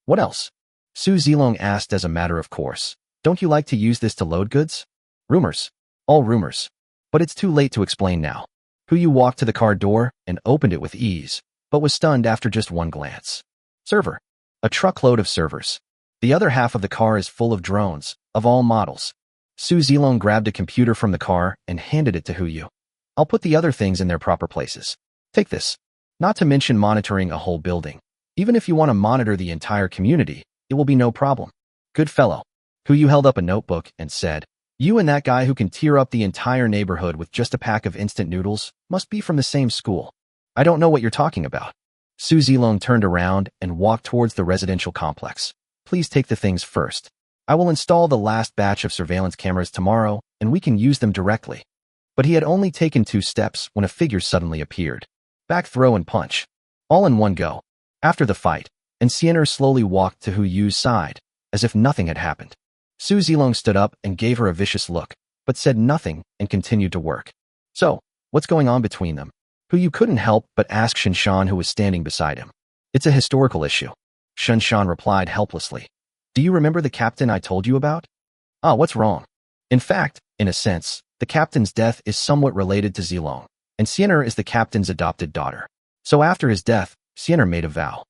What else? Su Zilong asked as a matter of course. Don't you like to use this to load goods? Rumors. All rumors. But it's too late to explain now. Yu walked to the car door and opened it with ease, but was stunned after just one glance. Server. A truckload of servers. The other half of the car is full of drones, of all models. Su Zilong grabbed a computer from the car and handed it to Yu. I'll put the other things in their proper places. Take this. Not to mention monitoring a whole building. Even if you want to monitor the entire community, it will be no problem. Good fellow. Yu held up a notebook and said, you and that guy who can tear up the entire neighborhood with just a pack of instant noodles must be from the same school. I don't know what you're talking about. Su Zilong turned around and walked towards the residential complex. Please take the things first. I will install the last batch of surveillance cameras tomorrow, and we can use them directly. But he had only taken 2 steps when a figure suddenly appeared. Back throw and punch. All in one go. After the fight, Xiener slowly walked to Yu's side, as if nothing had happened. Su Zilong stood up and gave her a vicious look, but said nothing and continued to work. So, what's going on between them? Yu couldn't help but ask Shinshan, who was standing beside him. It's a historical issue. Shinshan replied helplessly. Do you remember the captain I told you about? What's wrong? In fact, in a sense, the captain's death is somewhat related to Zilong, and Xiener is the captain's adopted daughter. So after his death, Xiener made a vow.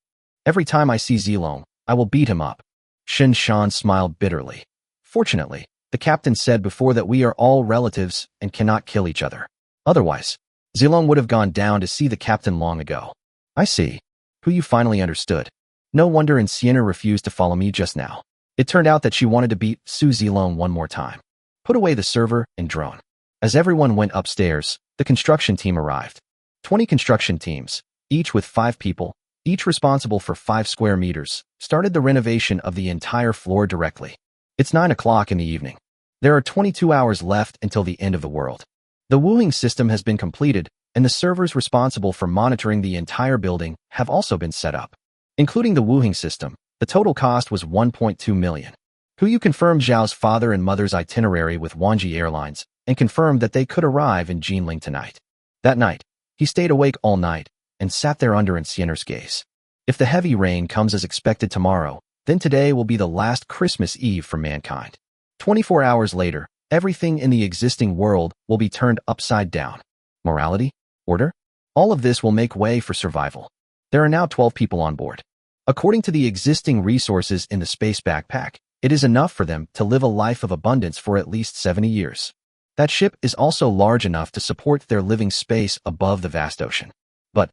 Every time I see Zilong, I will beat him up. Shinshan smiled bitterly. Fortunately, the captain said before that we are all relatives and cannot kill each other. Otherwise, Zilong would have gone down to see the captain long ago. I see. Yu finally understood. No wonder Xiener refused to follow me just now. It turned out that she wanted to beat Su Zilong one more time. Put away the server and drone. As everyone went upstairs, the construction team arrived. 20 construction teams, each with 5 people, each responsible for 5 square meters, started the renovation of the entire floor directly. It's 9 o'clock in the evening. There are 22 hours left until the end of the world. The Wuhing system has been completed, and the servers responsible for monitoring the entire building have also been set up. Including the Wuhing system, the total cost was 1.2 million. Yu confirmed Zhao's father and mother's itinerary with Wanji Airlines and confirmed that they could arrive in Jinling tonight. That night, he stayed awake all night and sat there under Xiener's gaze. If the heavy rain comes as expected tomorrow, then today will be the last Christmas Eve for mankind. 24 hours later, everything in the existing world will be turned upside down. Morality? Order? All of this will make way for survival. There are now 12 people on board. According to the existing resources in the space backpack, It is enough for them to live a life of abundance for at least 70 years. That ship is also large enough to support their living space above the vast ocean. But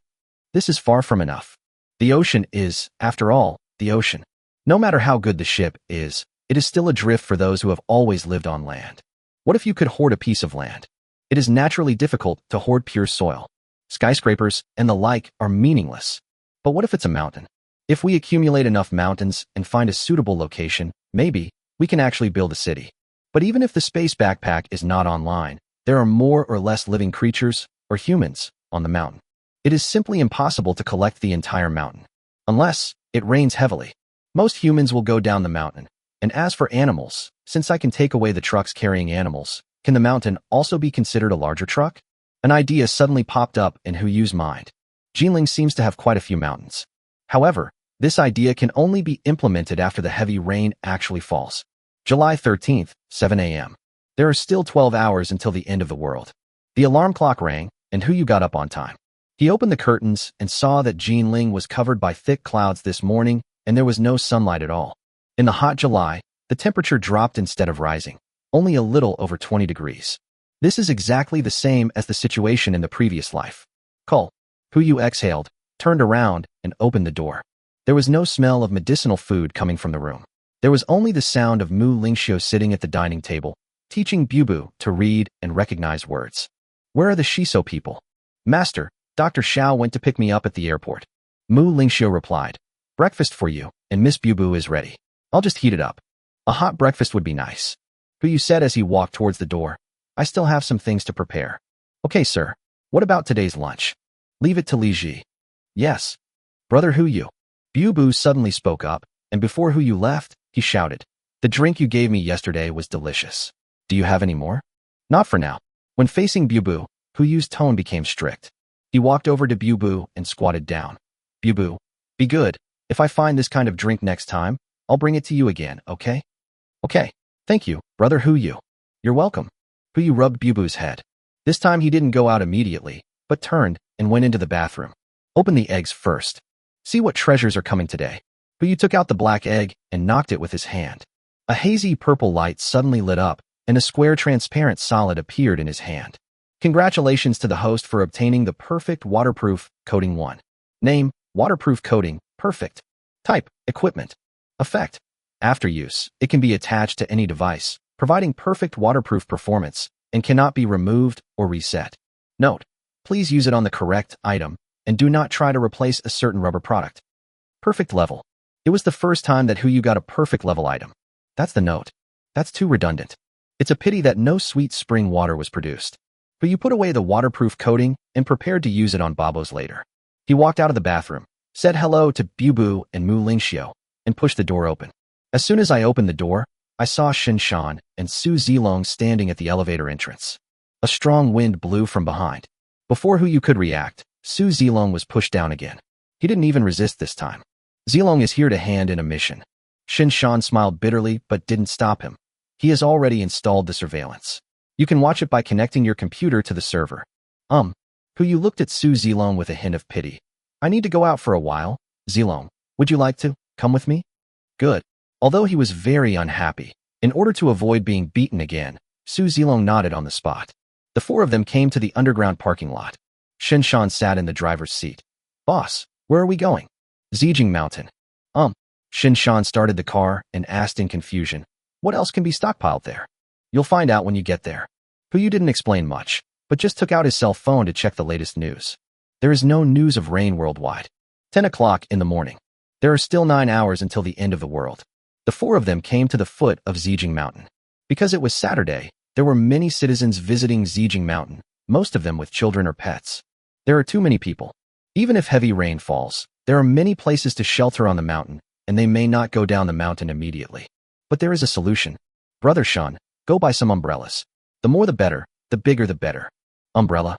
this is far from enough. The ocean is, after all, the ocean. No matter how good the ship is, it is still adrift for those who have always lived on land. What if you could hoard a piece of land? It is naturally difficult to hoard pure soil. Skyscrapers and the like are meaningless. But what if it's a mountain? If we accumulate enough mountains and find a suitable location, maybe we can actually build a city. But even if the space backpack is not online, there are more or less living creatures, or humans, on the mountain. It is simply impossible to collect the entire mountain. Unless it rains heavily. Most humans will go down the mountain. And as for animals, since I can take away the trucks carrying animals, can the mountain also be considered a larger truck? An idea suddenly popped up in Hu Yu's mind. Jinling seems to have quite a few mountains. However, this idea can only be implemented after the heavy rain actually falls. July 13th, 7 a.m. There are still 12 hours until the end of the world. The alarm clock rang, and Hu Yu got up on time. He opened the curtains and saw that Jinling was covered by thick clouds this morning, and there was no sunlight at all. In the hot July, the temperature dropped instead of rising, only a little over 20 degrees. This is exactly the same as the situation in the previous life. Hu Yu exhaled, turned around, and opened the door. There was no smell of medicinal food coming from the room. There was only the sound of Mu Lingxiu sitting at the dining table, teaching Bubu to read and recognize words. Where are the Shiso people? Master, Dr. Xiao went to pick me up at the airport. Mu Lingxiu replied. Breakfast for you, and Miss Bubu is ready. I'll just heat it up. A hot breakfast would be nice. Hu Yu said as he walked towards the door. I still have some things to prepare. Okay, sir. What about today's lunch? Leave it to Li Ji. Yes. Brother Hu Yu. Bubu suddenly spoke up, and before Hu Yu left, he shouted. The drink you gave me yesterday was delicious. Do you have any more? Not for now. When facing Bubu, Hu Yu's tone became strict. He walked over to Bubu and squatted down. Bubu, be good. If I find this kind of drink next time, I'll bring it to you again, okay? Okay. Thank you, Brother Hu Yu. You're welcome. Hu Yu rubbed Bubu's head. This time he didn't go out immediately, but turned and went into the bathroom. Open the eggs first. See what treasures are coming today. Hu Yu took out the black egg and knocked it with his hand. A hazy purple light suddenly lit up, and a square transparent solid appeared in his hand. Congratulations to the host for obtaining the perfect waterproof coating 1. Name, waterproof coating, perfect. Type, equipment. Effect. After use, it can be attached to any device, providing perfect waterproof performance, and cannot be removed or reset. Note, please use it on the correct item, and do not try to replace a certain rubber product. Perfect level. It was the first time that Hu Yu got a perfect level item. That's the note. That's too redundant. It's a pity that no sweet spring water was produced. Hu Yu put away the waterproof coating and prepared to use it on Babos later. He walked out of the bathroom, said hello to Bubu and Mu Lingxiu, and pushed the door open. As soon as I opened the door, I saw Shin Shan and Su Zilong standing at the elevator entrance. A strong wind blew from behind. Before Hu Yu could react, Su Zilong was pushed down again. He didn't even resist this time. Zilong is here to hand in a mission. Shin Shan smiled bitterly but didn't stop him. He has already installed the surveillance. You can watch it by connecting your computer to the server. Hu Yu looked at Su Zilong with a hint of pity. I need to go out for a while. Zilong, would you like to come with me? Good. Although he was very unhappy, in order to avoid being beaten again, Su Zilong nodded on the spot. The four of them came to the underground parking lot. Shin Shan sat in the driver's seat. Boss, where are we going? Zijing Mountain. Shin Shan started the car and asked in confusion, what else can be stockpiled there? You'll find out when you get there. Hu Yu didn't explain much, but just took out his cell phone to check the latest news. There is no news of rain worldwide. 10 o'clock in the morning. There are still 9 hours until the end of the world. The four of them came to the foot of Zijing Mountain. Because it was Saturday, there were many citizens visiting Zijing Mountain, most of them with children or pets. There are too many people. Even if heavy rain falls, there are many places to shelter on the mountain, and they may not go down the mountain immediately. But there is a solution. Brother Shan, go buy some umbrellas. The more the better, the bigger the better. Umbrella?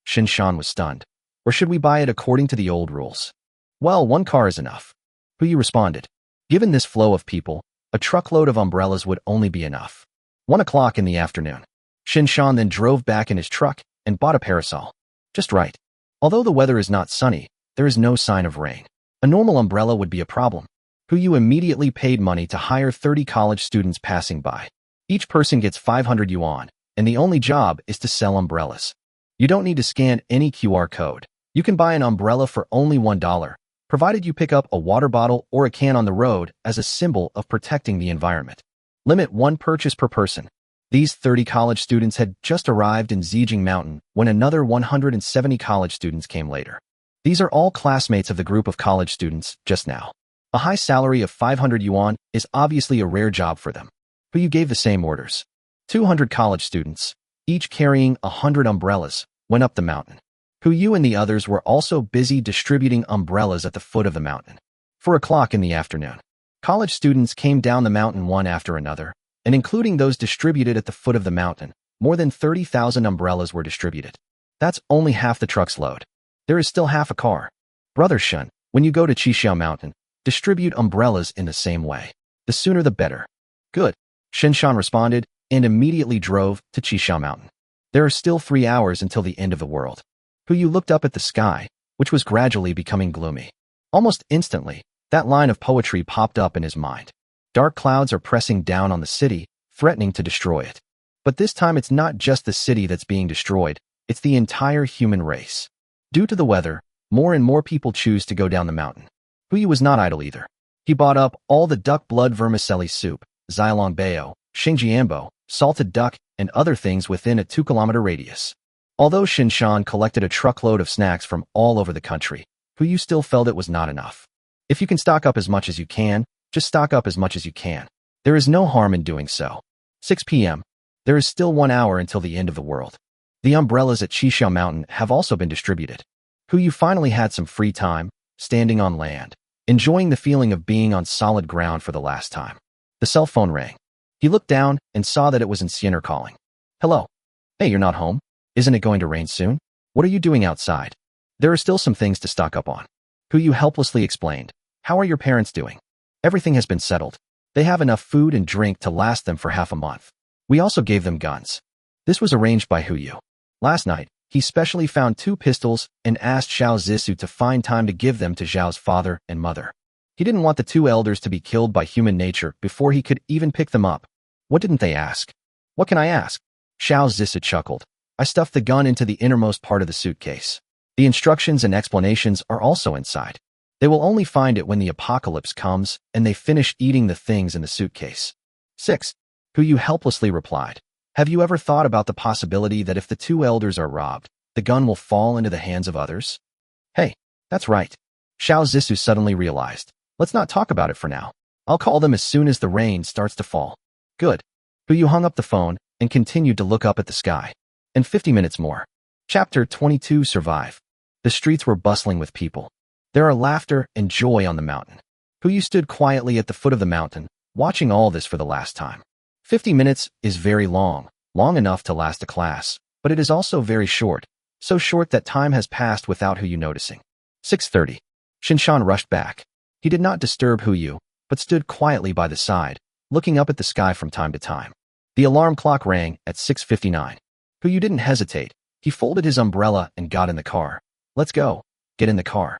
Shin Shan was stunned. Or should we buy it according to the old rules? Well, one car is enough. Hu Yu responded. Given this flow of people, a truckload of umbrellas would only be enough. 1 o'clock in the afternoon. Shin Shan then drove back in his truck and bought a parasol. Just right. Although the weather is not sunny, there is no sign of rain. A normal umbrella would be a problem. Yu immediately paid money to hire 30 college students passing by. Each person gets 500 yuan, and the only job is to sell umbrellas. You don't need to scan any QR code. You can buy an umbrella for only $1, provided you pick up a water bottle or a can on the road as a symbol of protecting the environment. Limit 1 purchase per person. These 30 college students had just arrived in Zhejiang Mountain when another 170 college students came later. These are all classmates of the group of college students just now. A high salary of 500 yuan is obviously a rare job for them. Yu gave the same orders. 200 college students, each carrying 100 umbrellas, went up the mountain. Yu and the others were also busy distributing umbrellas at the foot of the mountain. 4 o'clock in the afternoon, college students came down the mountain one after another, and including those distributed at the foot of the mountain, more than 30,000 umbrellas were distributed. That's only half the truck's load. There is still half a car. Brother Shun, when you go to Qixiao Mountain, distribute umbrellas in the same way. The sooner the better. Good. Shinshan responded and immediately drove to Qixiao Mountain. There are still 3 hours until the end of the world. Yu looked up at the sky, which was gradually becoming gloomy. Almost instantly, that line of poetry popped up in his mind. Dark clouds are pressing down on the city, threatening to destroy it. But this time it's not just the city that's being destroyed, it's the entire human race. Due to the weather, more and more people choose to go down the mountain. Yu was not idle either. He bought up all the duck blood vermicelli soup, Xilong bao, Xingjianbo, salted duck, and other things within a 2-kilometer radius. Although Shinshan collected a truckload of snacks from all over the country, Yu still felt it was not enough. If you can stock up as much as you can, just stock up as much as you can. There is no harm in doing so. 6 p.m. There is still 1 hour until the end of the world. The umbrellas at Qixiao Mountain have also been distributed. Yu finally had some free time, standing on land, enjoying the feeling of being on solid ground for the last time. The cell phone rang. He looked down and saw that it was Insianer calling. Hello. Hey, you're not home? Isn't it going to rain soon? What are you doing outside? There are still some things to stock up on. Yu helplessly explained. How are your parents doing? Everything has been settled. They have enough food and drink to last them for half a month. We also gave them guns. This was arranged by Yu. Last night, he specially found 2 pistols and asked Xiao Zissou to find time to give them to Zhao's father and mother. He didn't want the 2 elders to be killed by human nature before he could even pick them up. What didn't they ask? What can I ask? Xiao Zissou chuckled. I stuffed the gun into the innermost part of the suitcase. The instructions and explanations are also inside. They will only find it when the apocalypse comes and they finish eating the things in the suitcase. 6. Yu helplessly replied. Have you ever thought about the possibility that if the 2 elders are robbed, the gun will fall into the hands of others? Hey, that's right. Xiao Zissou suddenly realized. Let's not talk about it for now. I'll call them as soon as the rain starts to fall. Good. Yu hung up the phone and continued to look up at the sky. And 50 minutes more. Chapter 22 Survive. The streets were bustling with people. There are laughter and joy on the mountain. Yu stood quietly at the foot of the mountain, watching all this for the last time. 50 minutes is very long, long enough to last a class, but it is also very short, so short that time has passed without Yu noticing. 6:30. Shinshan rushed back. He did not disturb Yu, but stood quietly by the side, looking up at the sky from time to time. The alarm clock rang at 6:59. Yu didn't hesitate. He folded his umbrella and got in the car. Let's go. Get in the car.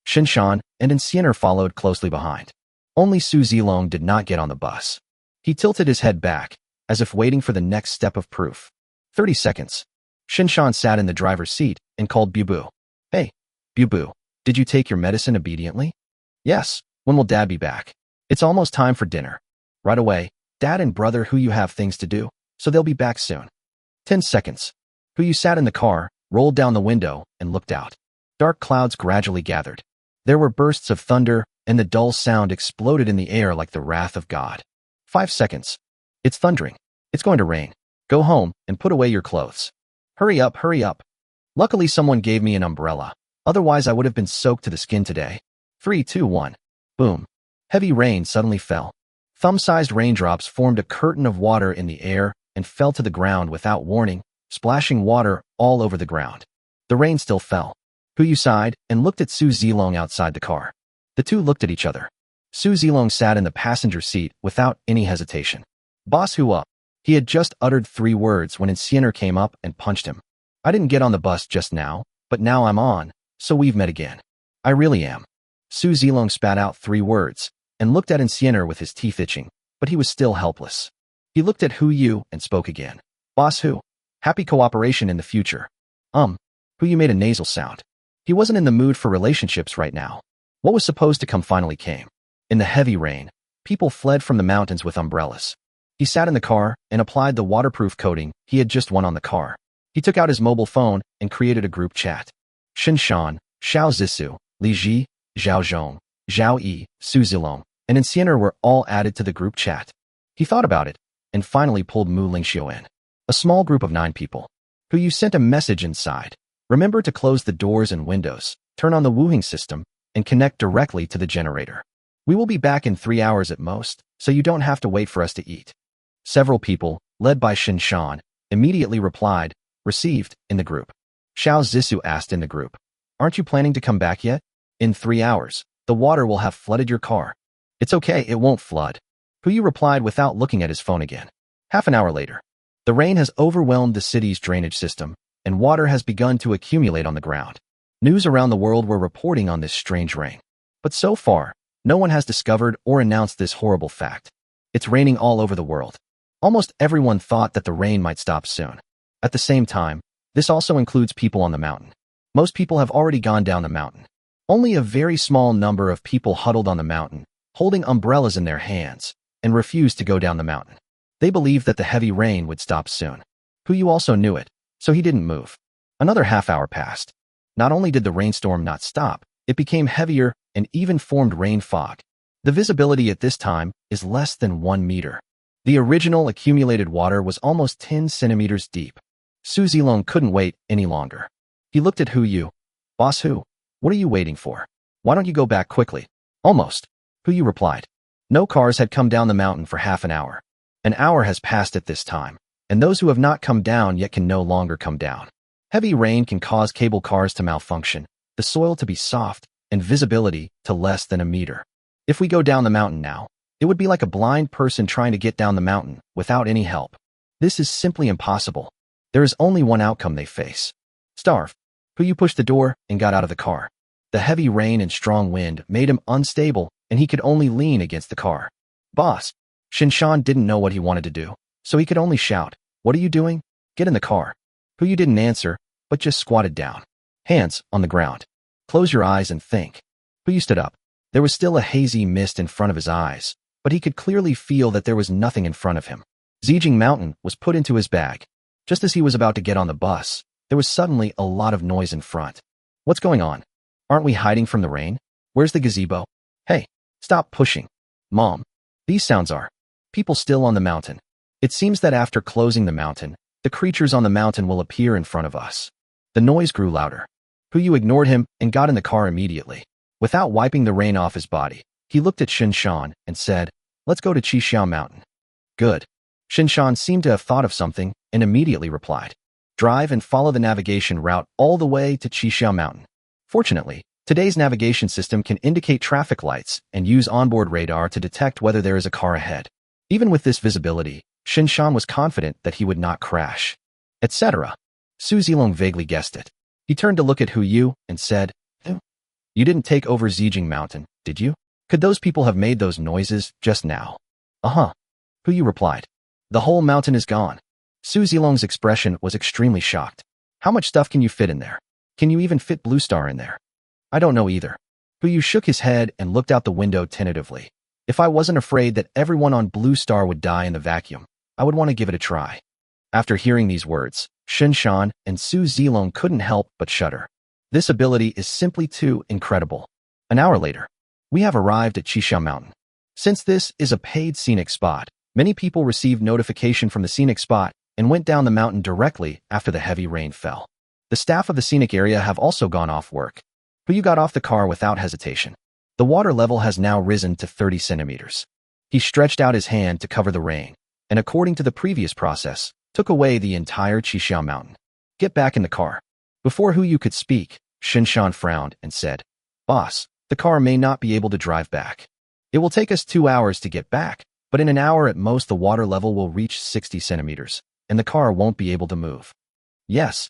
Shinshan and Insianer followed closely behind. Only Su Zilong did not get on the bus. He tilted his head back, as if waiting for the next step of proof. 30 seconds. Shinshan sat in the driver's seat and called Bubu. Hey, Bubu, did you take your medicine obediently? Yes. When will Dad be back? It's almost time for dinner. Right away. Dad and brother Yu have things to do, so they'll be back soon. 10 seconds. Yu sat in the car, rolled down the window, and looked out. Dark clouds gradually gathered. There were bursts of thunder, and the dull sound exploded in the air like the wrath of God. 5 seconds. It's thundering. It's going to rain. Go home and put away your clothes. Hurry up, hurry up. Luckily someone gave me an umbrella. Otherwise I would have been soaked to the skin today. 3, 2, 1. Boom. Heavy rain suddenly fell. Thumb-sized raindrops formed a curtain of water in the air and fell to the ground without warning, splashing water all over the ground. The rain still fell. Yu sighed and looked at Su Zilong outside the car. The two looked at each other. Su Zilong sat in the passenger seat without any hesitation. Boss Hu up. He had just uttered 3 words when Insianer came up and punched him. I didn't get on the bus just now, but now I'm on, so we've met again. I really am. Su Zilong spat out 3 words, and looked at Insienner with his teeth itching, but he was still helpless. He looked at Hu Yu and spoke again. Boss Hu. Happy cooperation in the future. Hu Yu made a nasal sound. He wasn't in the mood for relationships right now. What was supposed to come finally came. In the heavy rain, people fled from the mountains with umbrellas. He sat in the car and applied the waterproof coating he had just won on the car. He took out his mobile phone and created a group chat. Shin Shan, Xiao Zisu, Li Ji, Zhao Zhong, Zhao Yi, Su Zilong, and Insienner were all added to the group chat. He thought about it and finally pulled Mu Lingxiu in. A small group of 9 people. Hu Yu sent a message inside. Remember to close the doors and windows, turn on the wooing system, and connect directly to the generator. We will be back in 3 hours at most, so you don't have to wait for us to eat. Several people, led by Shin Shan, immediately replied, received, in the group. Xiao Zisu asked in the group, aren't you planning to come back yet? In 3 hours, the water will have flooded your car. It's okay, it won't flood. Hu Yu replied without looking at his phone again. Half an hour later, the rain has overwhelmed the city's drainage system, and water has begun to accumulate on the ground. News around the world were reporting on this strange rain. But so far, no one has discovered or announced this horrible fact. It's raining all over the world. Almost everyone thought that the rain might stop soon. At the same time, this also includes people on the mountain. Most people have already gone down the mountain. Only a very small number of people huddled on the mountain, holding umbrellas in their hands, and refused to go down the mountain. They believed that the heavy rain would stop soon. Hu Yu also knew it, so he didn't move. Another half hour passed. Not only did the rainstorm not stop, it became heavier and even formed rain fog. The visibility at this time is less than 1 meter. The original accumulated water was almost 10 centimeters deep. Su Zilong couldn't wait any longer. He looked at Hu Yu. Boss Hu, what are you waiting for? Why don't you go back quickly? Almost. Hu Yu replied. No cars had come down the mountain for half an hour. An hour has passed at this time, and those who have not come down yet can no longer come down. Heavy rain can cause cable cars to malfunction, the soil to be soft, and visibility to less than a meter. If we go down the mountain now, it would be like a blind person trying to get down the mountain without any help. This is simply impossible. There is only one outcome they face. Starve. Hu Yu pushed the door and got out of the car. The heavy rain and strong wind made him unstable, and he could only lean against the car. Boss. Shin Shan didn't know what he wanted to do, so he could only shout, what are you doing? Get in the car. Hu Yu didn't answer, but just squatted down. Hands on the ground. Close your eyes and think. Hu Yu stood up. There was still a hazy mist in front of his eyes, but he could clearly feel that there was nothing in front of him. Zijing Mountain was put into his bag. Just as he was about to get on the bus, there was suddenly a lot of noise in front. What's going on? Aren't we hiding from the rain? Where's the gazebo? Hey, stop pushing. Mom. These sounds are people still on the mountain. It seems that after closing the mountain, the creatures on the mountain will appear in front of us. The noise grew louder. Hu Yu ignored him and got in the car immediately. Without wiping the rain off his body, he looked at Shin Shan and said, let's go to Qixiao Mountain. Good. Shin Shan seemed to have thought of something and immediately replied, drive and follow the navigation route all the way to Qixiao Mountain. Fortunately, today's navigation system can indicate traffic lights and use onboard radar to detect whether there is a car ahead. Even with this visibility, Shin Shan was confident that he would not crash. Etc. Su Zilong vaguely guessed it. He turned to look at Hu Yu and said, you didn't take over Zijing Mountain, did you? Could those people have made those noises just now? Uh-huh. Hu Yu replied. The whole mountain is gone. Su Zilong's expression was extremely shocked. How much stuff can you fit in there? Can you even fit Blue Star in there? I don't know either. Hu Yu shook his head and looked out the window tentatively. If I wasn't afraid that everyone on Blue Star would die in the vacuum, I would want to give it a try. After hearing these words, Shin Shan and Su Zilong couldn't help but shudder. This ability is simply too incredible. An hour later, we have arrived at Qixiao Mountain. Since this is a paid scenic spot, many people received notification from the scenic spot and went down the mountain directly after the heavy rain fell. The staff of the scenic area have also gone off work. Hu Yu got off the car without hesitation. The water level has now risen to 30 centimeters. He stretched out his hand to cover the rain, and according to the previous process, took away the entire Qixiao Mountain. Get back in the car. Before Hu Yu could speak, Shin Shan frowned and said, Boss, the car may not be able to drive back. It will take us 2 hours to get back, but in an hour at most the water level will reach 60 centimeters, and the car won't be able to move. Yes.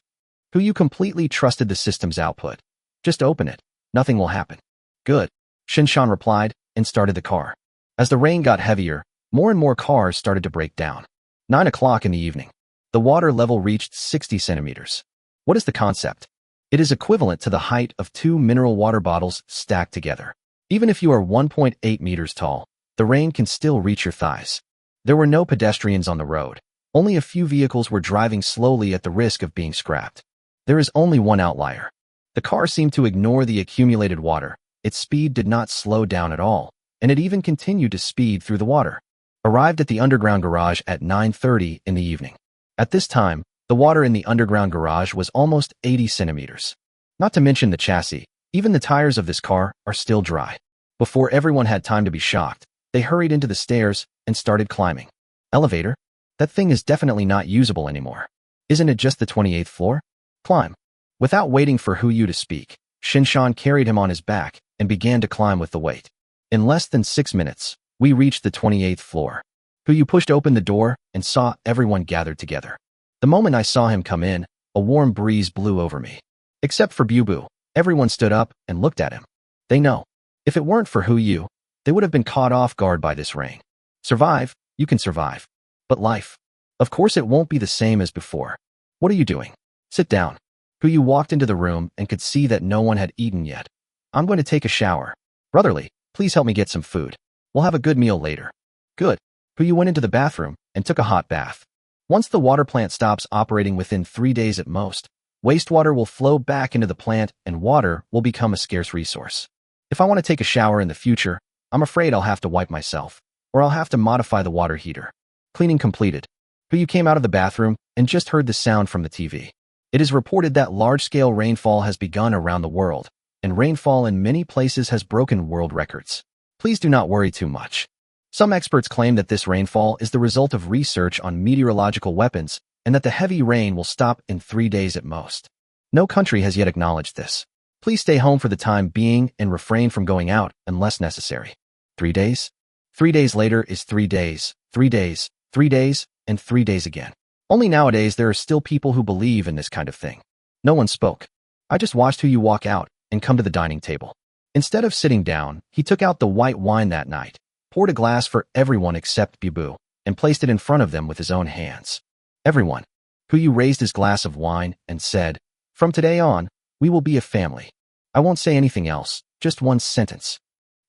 Hu Yu completely trusted the system's output. Just open it. Nothing will happen. Good. Shin Shan replied and started the car. As the rain got heavier, more and more cars started to break down. 9 o'clock in the evening. The water level reached 60 centimeters. What is the concept? It is equivalent to the height of 2 mineral water bottles stacked together. Even if you are 1.8 meters tall, the rain can still reach your thighs. There were no pedestrians on the road. Only a few vehicles were driving slowly at the risk of being scrapped. There is only one outlier. The car seemed to ignore the accumulated water. Its speed did not slow down at all, and it even continued to speed through the water. Arrived at the underground garage at 9:30 in the evening. At this time, the water in the underground garage was almost 80 centimeters. Not to mention the chassis, even the tires of this car are still dry. Before everyone had time to be shocked, they hurried into the stairs and started climbing. Elevator? That thing is definitely not usable anymore. Isn't it just the 28th floor? Climb. Without waiting for Huyu to speak, Shinshan carried him on his back and began to climb with the weight. In less than 6 minutes, we reached the 28th floor. Huyu pushed open the door and saw everyone gathered together. The moment I saw him come in, a warm breeze blew over me. Except for Bubu, everyone stood up and looked at him. They know. If it weren't for Huyu, they would have been caught off guard by this rain. Survive, you can survive. But life? Of course it won't be the same as before. What are you doing? Sit down. Huyu walked into the room and could see that no one had eaten yet. I'm going to take a shower. Brotherly, please help me get some food. We'll have a good meal later. Good. Huyu went into the bathroom and took a hot bath. Once the water plant stops operating within 3 days at most, wastewater will flow back into the plant and water will become a scarce resource. If I want to take a shower in the future, I'm afraid I'll have to wipe myself, or I'll have to modify the water heater. Cleaning completed. Huyu came out of the bathroom and just heard the sound from the TV. It is reported that large-scale rainfall has begun around the world, and rainfall in many places has broken world records. Please do not worry too much. Some experts claim that this rainfall is the result of research on meteorological weapons and that the heavy rain will stop in 3 days at most. No country has yet acknowledged this. Please stay home for the time being and refrain from going out unless necessary. 3 days? 3 days later is 3 days, 3 days, 3 days, and 3 days again. Only nowadays there are still people who believe in this kind of thing. No one spoke. I just watched Huyu walk out and come to the dining table. Instead of sitting down, he took out the white wine that night, poured a glass for everyone except Bubu, and placed it in front of them with his own hands. Everyone. Huyu raised his glass of wine and said, "From today on, we will be a family. I won't say anything else, just one sentence.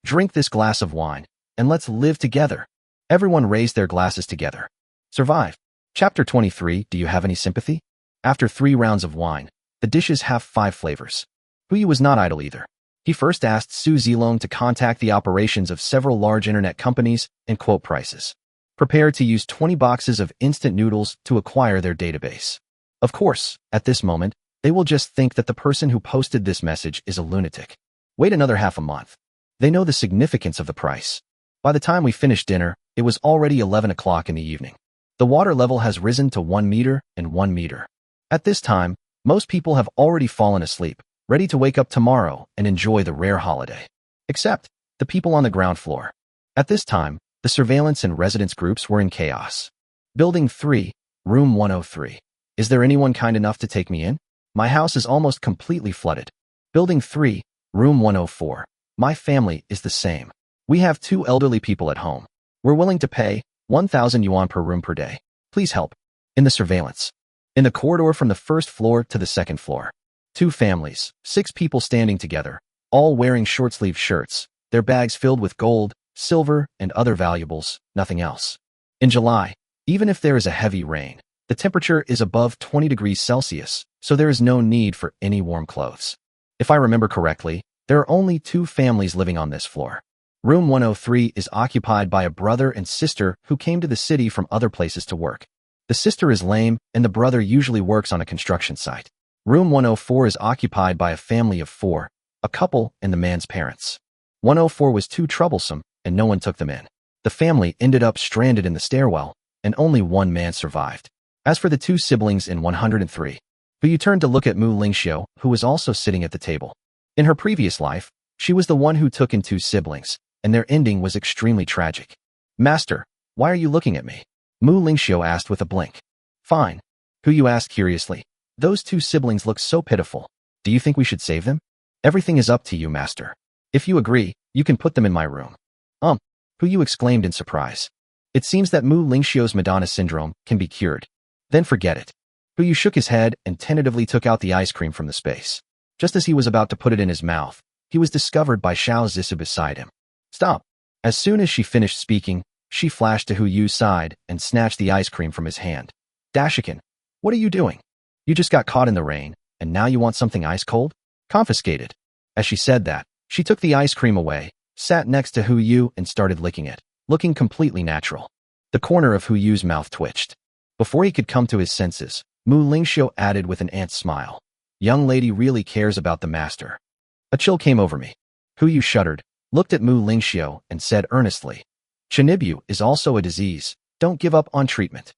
Drink this glass of wine, and let's live together." Everyone raised their glasses together. Survive. Chapter 23. Do you have any sympathy? After 3 rounds of wine, the dishes have 5 flavors. Huyu was not idle either. He first asked Su Zilong to contact the operations of several large internet companies and quote prices. Prepared to use 20 boxes of instant noodles to acquire their database. Of course, at this moment, they will just think that the person who posted this message is a lunatic. Wait another half a month. They know the significance of the price. By the time we finished dinner, it was already 11 o'clock in the evening. The water level has risen to 1 meter and 1 meter. At this time, most people have already fallen asleep, ready to wake up tomorrow and enjoy the rare holiday. Except the people on the ground floor. At this time, the surveillance and residence groups were in chaos. Building 3, room 103. Is there anyone kind enough to take me in? My house is almost completely flooded. Building 3, room 104. My family is the same. We have 2 elderly people at home. We're willing to pay 1,000 yuan per room per day. Please help. In the surveillance. In the corridor from the first floor to the second floor. 2 families, 6 people standing together, all wearing short-sleeved shirts, their bags filled with gold, silver, and other valuables, nothing else. In July, even if there is a heavy rain, the temperature is above 20 degrees Celsius, so there is no need for any warm clothes. If I remember correctly, there are only 2 families living on this floor. Room 103 is occupied by a brother and sister who came to the city from other places to work. The sister is lame, and the brother usually works on a construction site. Room 104 is occupied by a family of 4, a couple and the man's parents. 104 was too troublesome, and no one took them in. The family ended up stranded in the stairwell, and only one man survived. As for the 2 siblings in 103, Huyu turned to look at Mu Lingxiu, who was also sitting at the table. In her previous life, she was the one who took in 2 siblings, and their ending was extremely tragic. "Master, why are you looking at me?" Mu Lingxiu asked with a blink. "Fine." Huyu asked curiously. "Those 2 siblings look so pitiful. Do you think we should save them?" "Everything is up to you, master. If you agree, you can put them in my room." Hu Yu exclaimed in surprise. It seems that Mu Lingxiu's Madonna syndrome can be cured. Then forget it. Hu Yu shook his head and tentatively took out the ice cream from the space. Just as he was about to put it in his mouth, he was discovered by Xiao Zisu beside him. Stop! As soon as she finished speaking, she flashed to Hu Yu's side and snatched the ice cream from his hand. Dashikin, what are you doing? You just got caught in the rain, and now you want something ice cold? Confiscated. As she said that, she took the ice cream away, sat next to Hu Yu and started licking it, looking completely natural. The corner of Hu Yu's mouth twitched. Before he could come to his senses, Mu Lingxiu added with an ant's smile. Young lady really cares about the master. A chill came over me. Hu Yu shuddered, looked at Mu Lingxiu and said earnestly, Chinibyu is also a disease. Don't give up on treatment.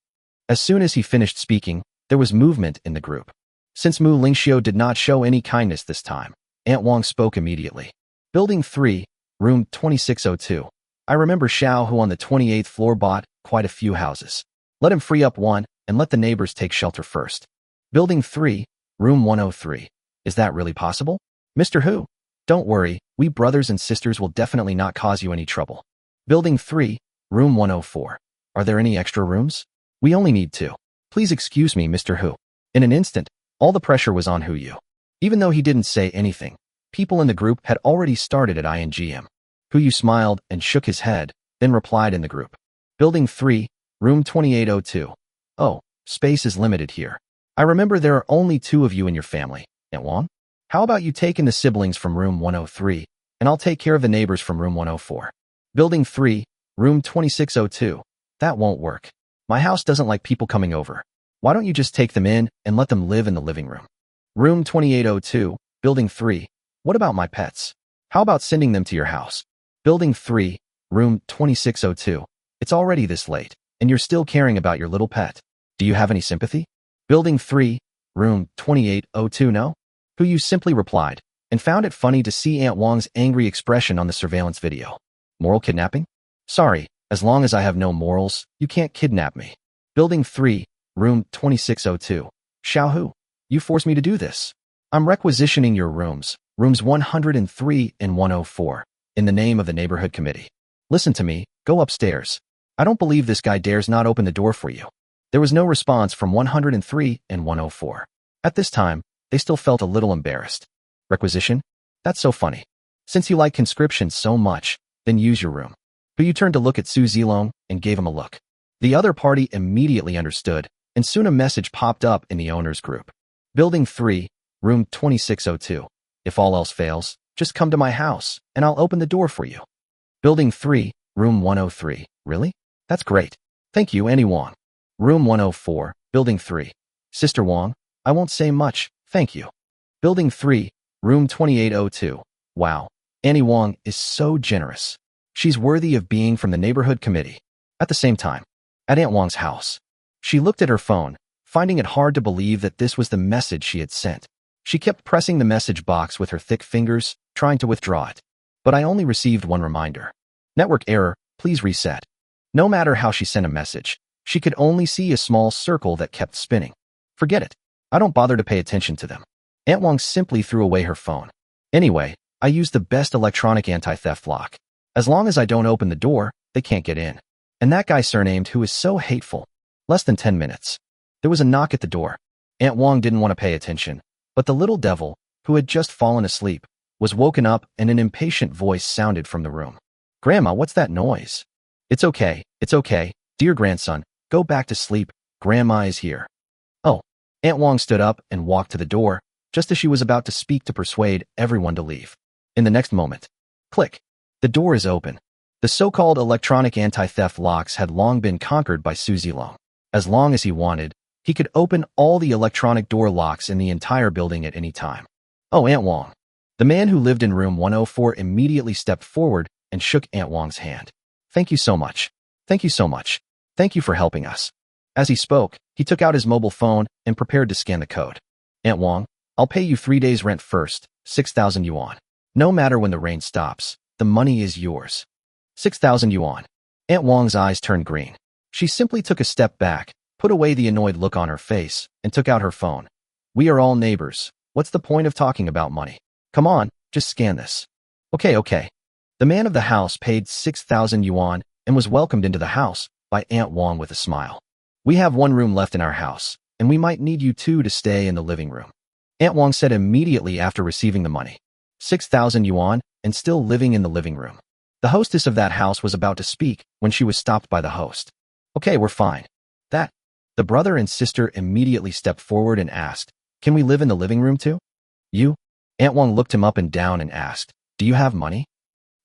As soon as he finished speaking, there was movement in the group. Since Mu Lingxiu did not show any kindness this time, Aunt Wang spoke immediately. Building 3, room 2602. I remember Xiao who on the 28th floor bought quite a few houses. Let him free up one and let the neighbors take shelter first. Building 3, room 103. Is that really possible? Mr. Hu? Don't worry, we brothers and sisters will definitely not cause you any trouble. Building 3, room 104. Are there any extra rooms? We only need 2. Please excuse me, Mr. Hu. In an instant, all the pressure was on Hu Yu. Even though he didn't say anything, people in the group had already started at INGM. Hu Yu smiled and shook his head, then replied in the group. Building 3, room 2802. Oh, space is limited here. I remember there are only 2 of you in your family, Aunt Wang. How about you take in the siblings from room 103, and I'll take care of the neighbors from room 104. Building 3, room 2602. That won't work. My house doesn't like people coming over. Why don't you just take them in and let them live in the living room? Room 2802, Building 3. What about my pets? How about sending them to your house? Building 3, room 2602. It's already this late, and you're still caring about your little pet. Do you have any sympathy? Building 3, room 2802. No? Hu Yu simply replied, and found it funny to see Aunt Wang's angry expression on the surveillance video. Moral kidnapping? Sorry, as long as I have no morals, you can't kidnap me. Building 3, room 2602. Xiao Hu, you forced me to do this. I'm requisitioning your rooms, rooms 103 and 104, in the name of the neighborhood committee. Listen to me, go upstairs. I don't believe this guy dares not open the door for you. There was no response from 103 and 104. At this time, they still felt a little embarrassed. Requisition? That's so funny. Since you like conscription so much, then use your room. But you turned to look at Su Zilong and gave him a look. The other party immediately understood, and soon a message popped up in the owner's group. Building 3, room 2602. If all else fails, just come to my house, and I'll open the door for you. Building 3, room 103. Really? That's great. Thank you, Annie Wang. Room 104, Building 3. Sister Wang, I won't say much, thank you. Building 3, room 2802. Wow, Annie Wang is so generous. She's worthy of being from the neighborhood committee. At the same time, at Aunt Wang's house, she looked at her phone, finding it hard to believe that this was the message she had sent. She kept pressing the message box with her thick fingers, trying to withdraw it. But I only received one reminder. Network error, please reset. No matter how she sent a message, she could only see a small circle that kept spinning. Forget it. I don't bother to pay attention to them. Aunt Wang simply threw away her phone. Anyway, I use the best electronic anti-theft lock. As long as I don't open the door, they can't get in. And that guy surnamed who is so hateful. Less than 10 minutes. There was a knock at the door. Aunt Wang didn't want to pay attention, but the little devil, who had just fallen asleep, was woken up and an impatient voice sounded from the room. Grandma, what's that noise? It's okay, dear grandson, go back to sleep, Grandma is here. Oh, Aunt Wang stood up and walked to the door, just as she was about to speak to persuade everyone to leave. In the next moment, click. The door is open. The so-called electronic anti-theft locks had long been conquered by Su Zilong. As long as he wanted, he could open all the electronic door locks in the entire building at any time. Oh, Aunt Wang. The man who lived in room 104 immediately stepped forward and shook Aunt Wang's hand. Thank you so much. Thank you so much. Thank you for helping us. As he spoke, he took out his mobile phone and prepared to scan the code. Aunt Wang, I'll pay you 3 days' rent first, 6,000 yuan. No matter when the rain stops, the money is yours. 6,000 yuan. Aunt Wang's eyes turned green. She simply took a step back, put away the annoyed look on her face, and took out her phone. We are all neighbors. What's the point of talking about money? Come on, just scan this. Okay. The man of the house paid 6,000 yuan and was welcomed into the house by Aunt Wong with a smile. We have one room left in our house, and we might need you two to stay in the living room, Aunt Wong said immediately after receiving the money. 6,000 yuan and still living in the living room. The hostess of that house was about to speak when she was stopped by the host. Okay, we're fine. That. The brother and sister immediately stepped forward and asked, can we live in the living room too? You? Aunt Wong looked him up and down and asked, do you have money?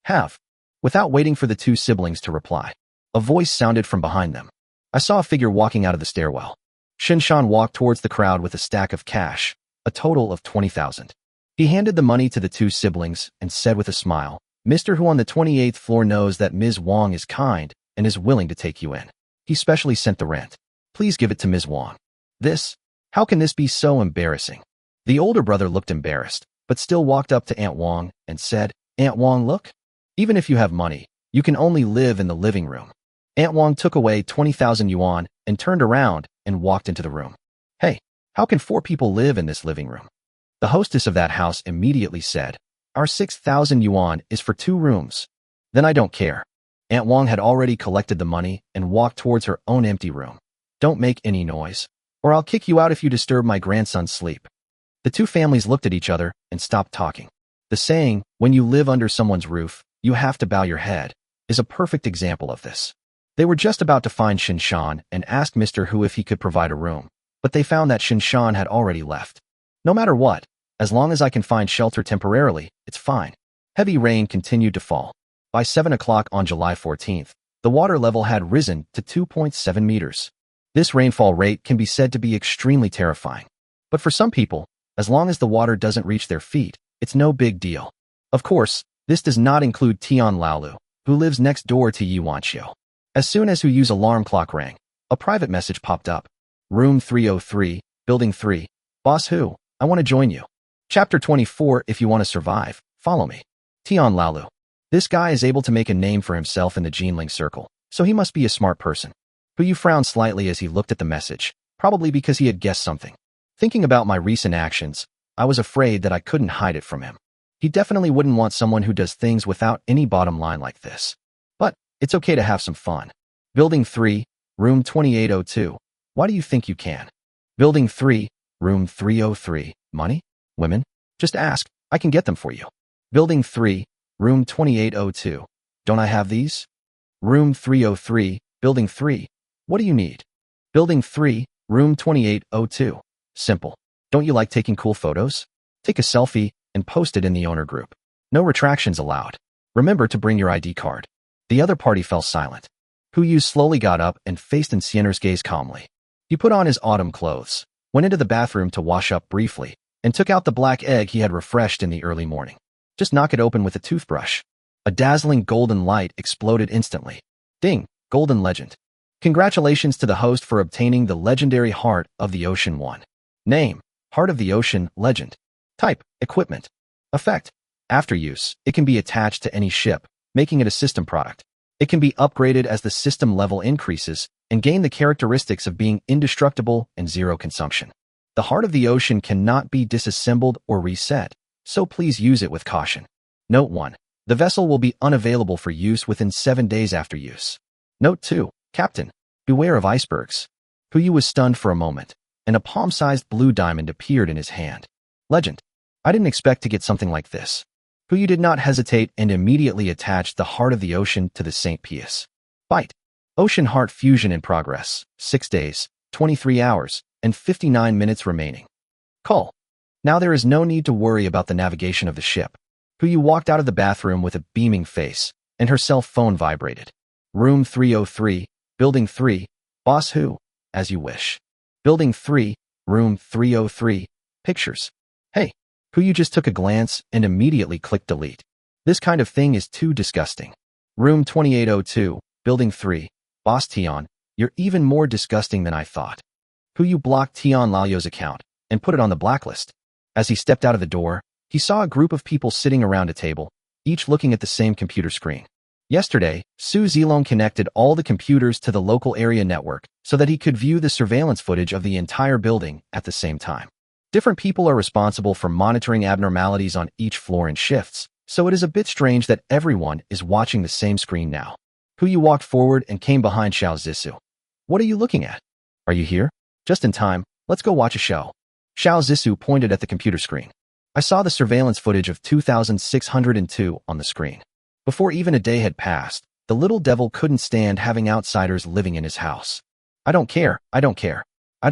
Have. Without waiting for the two siblings to reply, a voice sounded from behind them. I saw a figure walking out of the stairwell. Shinshan walked towards the crowd with a stack of cash, a total of 20,000. He handed the money to the two siblings and said with a smile, Mr. Who on the 28th floor knows that Ms. Wong is kind and is willing to take you in. He specially sent the rent. Please give it to Ms. Wong. This? How can this be so embarrassing? The older brother looked embarrassed, but still walked up to Aunt Wong and said, Aunt Wong, look. Even if you have money, you can only live in the living room. Aunt Wong took away 20,000 yuan and turned around and walked into the room. Hey, how can 4 people live in this living room? The hostess of that house immediately said, our 6,000 yuan is for 2 rooms. Then I don't care. Aunt Wong had already collected the money and walked towards her own empty room. Don't make any noise, or I'll kick you out if you disturb my grandson's sleep. The two families looked at each other and stopped talking. The saying, when you live under someone's roof, you have to bow your head, is a perfect example of this. They were just about to find Shinshan and ask Mr. Hu if he could provide a room, but they found that Shinshan had already left. No matter what, as long as I can find shelter temporarily, it's fine. Heavy rain continued to fall. By 7 o'clock on July 14th, the water level had risen to 2.7 meters. This rainfall rate can be said to be extremely terrifying. But for some people, as long as the water doesn't reach their feet, it's no big deal. Of course, this does not include Tian Laolu, who lives next door to Yi Wanqiu. As soon as Hu's alarm clock rang, a private message popped up. Room 303, Building 3. Boss Hu, I want to join you. Chapter 24. If you want to survive, follow me. Tian Laolu. This guy is able to make a name for himself in the Jinling circle, so he must be a smart person. Hu frowned slightly as he looked at the message, probably because he had guessed something. Thinking about my recent actions, I was afraid that I couldn't hide it from him. He definitely wouldn't want someone who does things without any bottom line like this. But it's okay to have some fun. Building 3, Room 2802. Why do you think you can? Building 3, Room 303. Money? Women? Just ask. I can get them for you. Building 3, Room 2802. Don't I have these? Room 303, Building 3. What do you need? Building 3, Room 2802. Simple. Don't you like taking cool photos? Take a selfie and post it in the owner group. No retractions allowed. Remember to bring your ID card. The other party fell silent. Hu slowly got up and faced Xianer's gaze calmly. He put on his autumn clothes, went into the bathroom to wash up briefly, and took out the black egg he had refreshed in the early morning. Just knock it open with a toothbrush. A dazzling golden light exploded instantly. Ding! Golden legend. Congratulations to the host for obtaining the legendary Heart of the Ocean 1. Name: Heart of the Ocean Legend. Type: Equipment. Effect: After use, it can be attached to any ship, making it a system product. It can be upgraded as the system level increases and gain the characteristics of being indestructible and zero consumption. The Heart of the Ocean cannot be disassembled or reset, so please use it with caution. Note 1. The vessel will be unavailable for use within 7 days after use. Note 2. Captain, beware of icebergs. Hu was stunned for a moment, and a palm-sized blue diamond appeared in his hand. Legend. I didn't expect to get something like this. Hu did not hesitate and immediately attached the Heart of the Ocean to the St. Pius. Byte. Ocean Heart fusion in progress. 6 days, 23 hours, and 59 minutes remaining. Call. Now there is no need to worry about the navigation of the ship. Hu walked out of the bathroom with a beaming face, and her cell phone vibrated. Room 303, Building 3, Boss Hu, as you wish. Building 3, Room 303, Pictures. Hey, Hu just took a glance and immediately clicked delete. This kind of thing is too disgusting. Room 2802, Building 3, Boss Tian, you're even more disgusting than I thought. Hu blocked Tian Lao's account and put it on the blacklist. As he stepped out of the door, he saw a group of people sitting around a table, each looking at the same computer screen. Yesterday, Su Zilong connected all the computers to the local area network so that he could view the surveillance footage of the entire building at the same time. Different people are responsible for monitoring abnormalities on each floor in shifts, So it is a bit strange that everyone is watching the same screen now. Yu walked forward and came behind Xiao Zissou. What are you looking at? Are you here? Just in time, let's go watch a show. Xiao Zissou pointed at the computer screen. I saw the surveillance footage of 2602 on the screen. Before even a day had passed, the little devil couldn't stand having outsiders living in his house. I don't care. I don't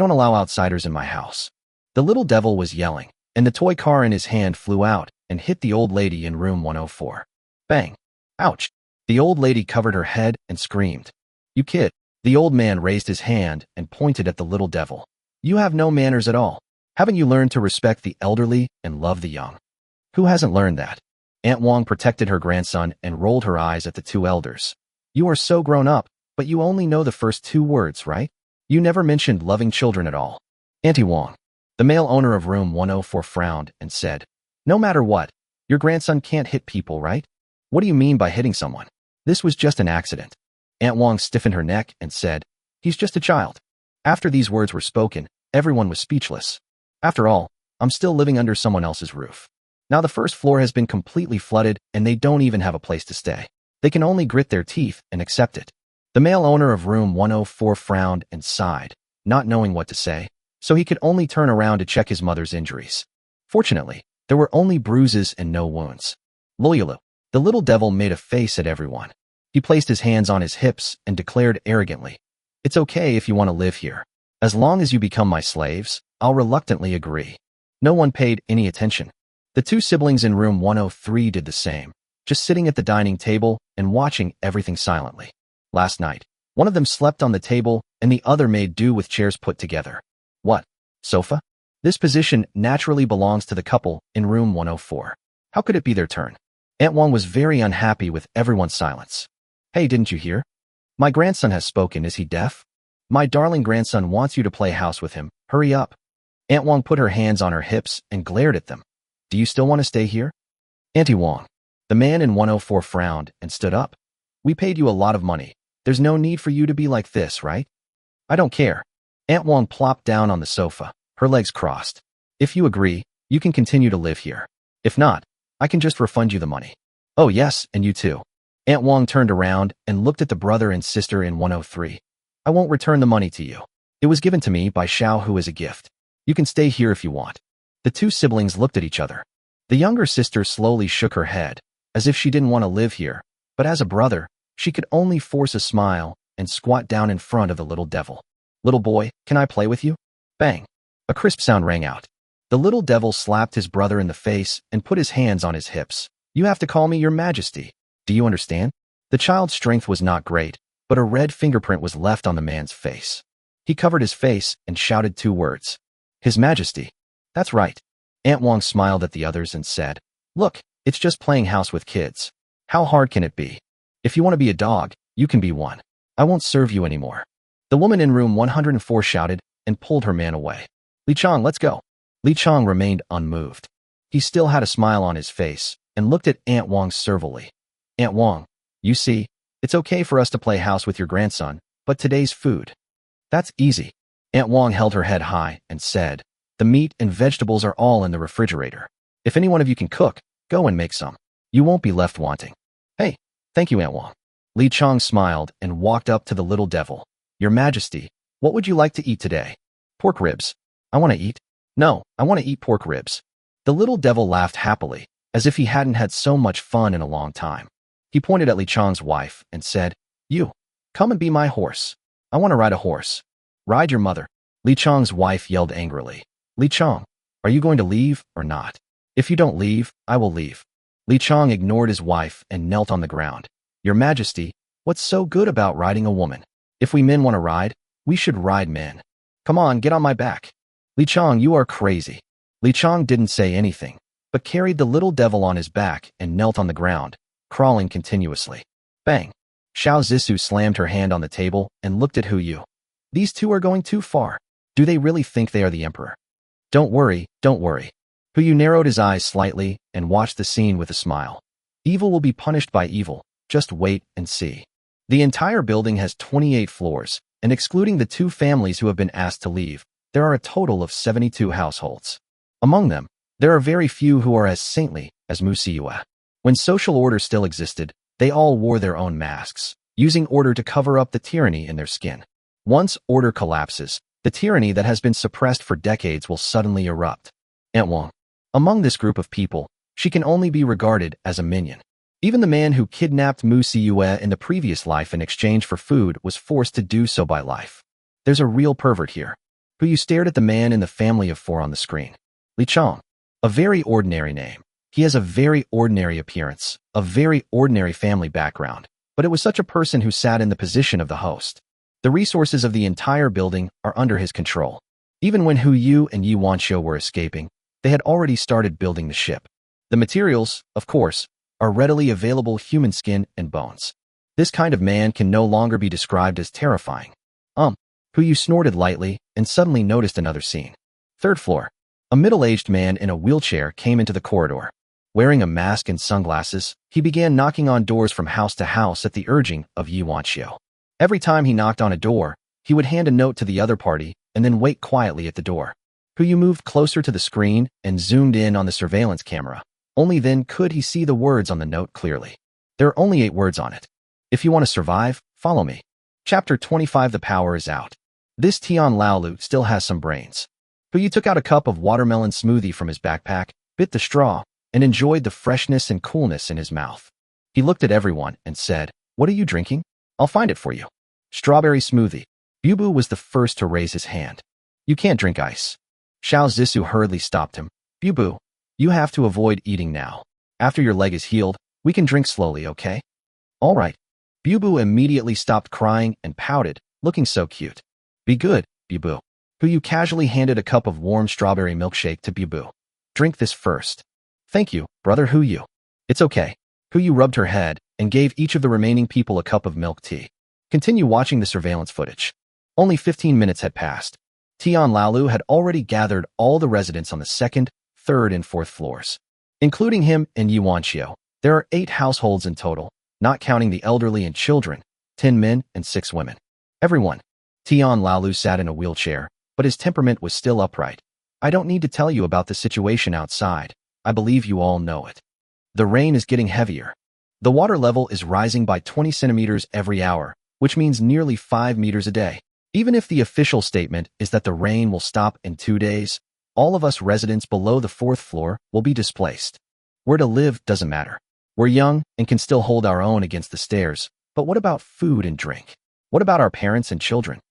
allow outsiders in my house. The little devil was yelling, and the toy car in his hand flew out and hit the old lady in room 104. Bang! Ouch! The old lady covered her head and screamed. You kid! The old man raised his hand and pointed at the little devil. You have no manners at all. Haven't you learned to respect the elderly and love the young? Who hasn't learned that? Aunt Wong protected her grandson and rolled her eyes at the two elders. You are so grown up, but you only know the first two words, right? You never mentioned loving children at all. Auntie Wong. The male owner of room 104 frowned and said, no matter what, your grandson can't hit people, right? What do you mean by hitting someone? This was just an accident. Aunt Wong stiffened her neck and said, he's just a child. After these words were spoken, everyone was speechless. After all, I'm still living under someone else's roof. Now the first floor has been completely flooded and they don't even have a place to stay. They can only grit their teeth and accept it. The male owner of room 104 frowned and sighed, not knowing what to say, so he could only turn around to check his mother's injuries. Fortunately, there were only bruises and no wounds. Loyulu, the little devil made a face at everyone. He placed his hands on his hips and declared arrogantly, it's okay if you want to live here. As long as you become my slaves, I'll reluctantly agree. No one paid any attention. The two siblings in room 103 did the same, just sitting at the dining table and watching everything silently. Last night, one of them slept on the table and the other made do with chairs put together. What? Sofa? This position naturally belongs to the couple in room 104. How could it be their turn? Aunt Wong was very unhappy with everyone's silence. Hey, didn't you hear? My grandson has spoken. Is he deaf? My darling grandson wants you to play house with him. Hurry up. Aunt Wong put her hands on her hips and glared at them. Do you still want to stay here? Auntie Wong. The man in 104 frowned and stood up. We paid you a lot of money. There's no need for you to be like this, right? I don't care. Aunt Wong plopped down on the sofa, her legs crossed. If you agree, you can continue to live here. If not, I can just refund you the money. Oh yes, and you too. Aunt Wong turned around and looked at the brother and sister in 103. I won't return the money to you. It was given to me by Xiao Hu as a gift. You can stay here if you want. The two siblings looked at each other. The younger sister slowly shook her head, as if she didn't want to live here, but as a brother, she could only force a smile and squat down in front of the little devil. Little boy, can I play with you? Bang! A crisp sound rang out. The little devil slapped his brother in the face and put his hands on his hips. You have to call me your majesty. Do you understand? The child's strength was not great, but a red fingerprint was left on the man's face. He covered his face and shouted two words. His Majesty. That's right. Aunt Wong smiled at the others and said, look, it's just playing house with kids. How hard can it be? If you want to be a dog, you can be one. I won't serve you anymore. The woman in room 104 shouted and pulled her man away. Li Chong, let's go. Li Chong remained unmoved. He still had a smile on his face and looked at Aunt Wong servilely. Aunt Wong, you see, it's okay for us to play house with your grandson, but today's food. That's easy. Aunt Wong held her head high and said, the meat and vegetables are all in the refrigerator. If any one of you can cook, go and make some. You won't be left wanting. Hey, thank you, Aunt Wong. Li Chong smiled and walked up to the little devil. Your Majesty, what would you like to eat today? Pork ribs. I want to eat. No, I want to eat pork ribs. The little devil laughed happily, as if he hadn't had so much fun in a long time. He pointed at Li Chong's wife and said, you, come and be my horse. I want to ride a horse. Ride your mother. Li Chong's wife yelled angrily. Li Chong, are you going to leave or not? If you don't leave, I will leave. Li Chong ignored his wife and knelt on the ground. Your Majesty, what's so good about riding a woman? If we men want to ride, we should ride men. Come on, get on my back. Li Chong, you are crazy. Li Chong didn't say anything, but carried the little devil on his back and knelt on the ground, crawling continuously. Bang! Xiao Zissou slammed her hand on the table and looked at Hu Yu. These two are going too far. Do they really think they are the emperor? Don't worry, don't worry. Hu Yu narrowed his eyes slightly and watched the scene with a smile. Evil will be punished by evil. Just wait and see. The entire building has 28 floors, and excluding the two families who have been asked to leave, there are a total of 72 households. Among them, there are very few who are as saintly as Mu Siyue. When social order still existed, they all wore their own masks, using order to cover up the tyranny in their skin. Once order collapses, the tyranny that has been suppressed for decades will suddenly erupt. Aunt Wong. Among this group of people, she can only be regarded as a minion. Even the man who kidnapped Mu Siyue in the previous life in exchange for food was forced to do so by life. There's a real pervert here. Who you stared at the man in the family of four on the screen. Li Chong. A very ordinary name. He has a very ordinary appearance, a very ordinary family background, but it was such a person who sat in the position of the host. The resources of the entire building are under his control. Even when Hu Yu and Yi Wanxiu were escaping, they had already started building the ship. The materials, of course, are readily available: human skin and bones. This kind of man can no longer be described as terrifying. Hu Yu snorted lightly and suddenly noticed another scene. Third floor. A middle-aged man in a wheelchair came into the corridor. Wearing a mask and sunglasses, he began knocking on doors from house to house at the urging of Yi Wanxiu. Every time he knocked on a door, he would hand a note to the other party and then wait quietly at the door. Hu Yu moved closer to the screen and zoomed in on the surveillance camera. Only then could he see the words on the note clearly. There are only 8 words on it. If you want to survive, follow me. Chapter 25. The power is out. This Tian Laolu still has some brains. Hu Yu took out a cup of watermelon smoothie from his backpack, bit the straw, and enjoyed the freshness and coolness in his mouth. He looked at everyone and said, "What are you drinking? I'll find it for you." Strawberry smoothie. Bubu was the first to raise his hand. "You can't drink ice." Xiao Zissou hurriedly stopped him. "Bubu, you have to avoid eating now. After your leg is healed, we can drink slowly, okay?" "All right." Bubu immediately stopped crying and pouted, looking so cute. "Be good, Bubu." Hu Yu casually handed a cup of warm strawberry milkshake to Bubu. "Drink this first." "Thank you, brother Hu Yu." "It's okay." Hu Yu rubbed her head and gave each of the remaining people a cup of milk tea. Continue watching the surveillance footage. Only 15 minutes had passed. Tian Laolu had already gathered all the residents on the 2nd, 3rd, and 4th floors. Including him and Yi Wanxiu, there are 8 households in total, not counting the elderly and children, 10 men and 6 women. Everyone. Tian Laolu sat in a wheelchair, but his temperament was still upright. "I don't need to tell you about the situation outside. I believe you all know it. The rain is getting heavier. The water level is rising by 20 centimeters every hour, which means nearly 5 meters a day. Even if the official statement is that the rain will stop in 2 days, all of us residents below the 4th floor will be displaced. Where to live doesn't matter. We're young and can still hold our own against the stairs, but what about food and drink? What about our parents and children?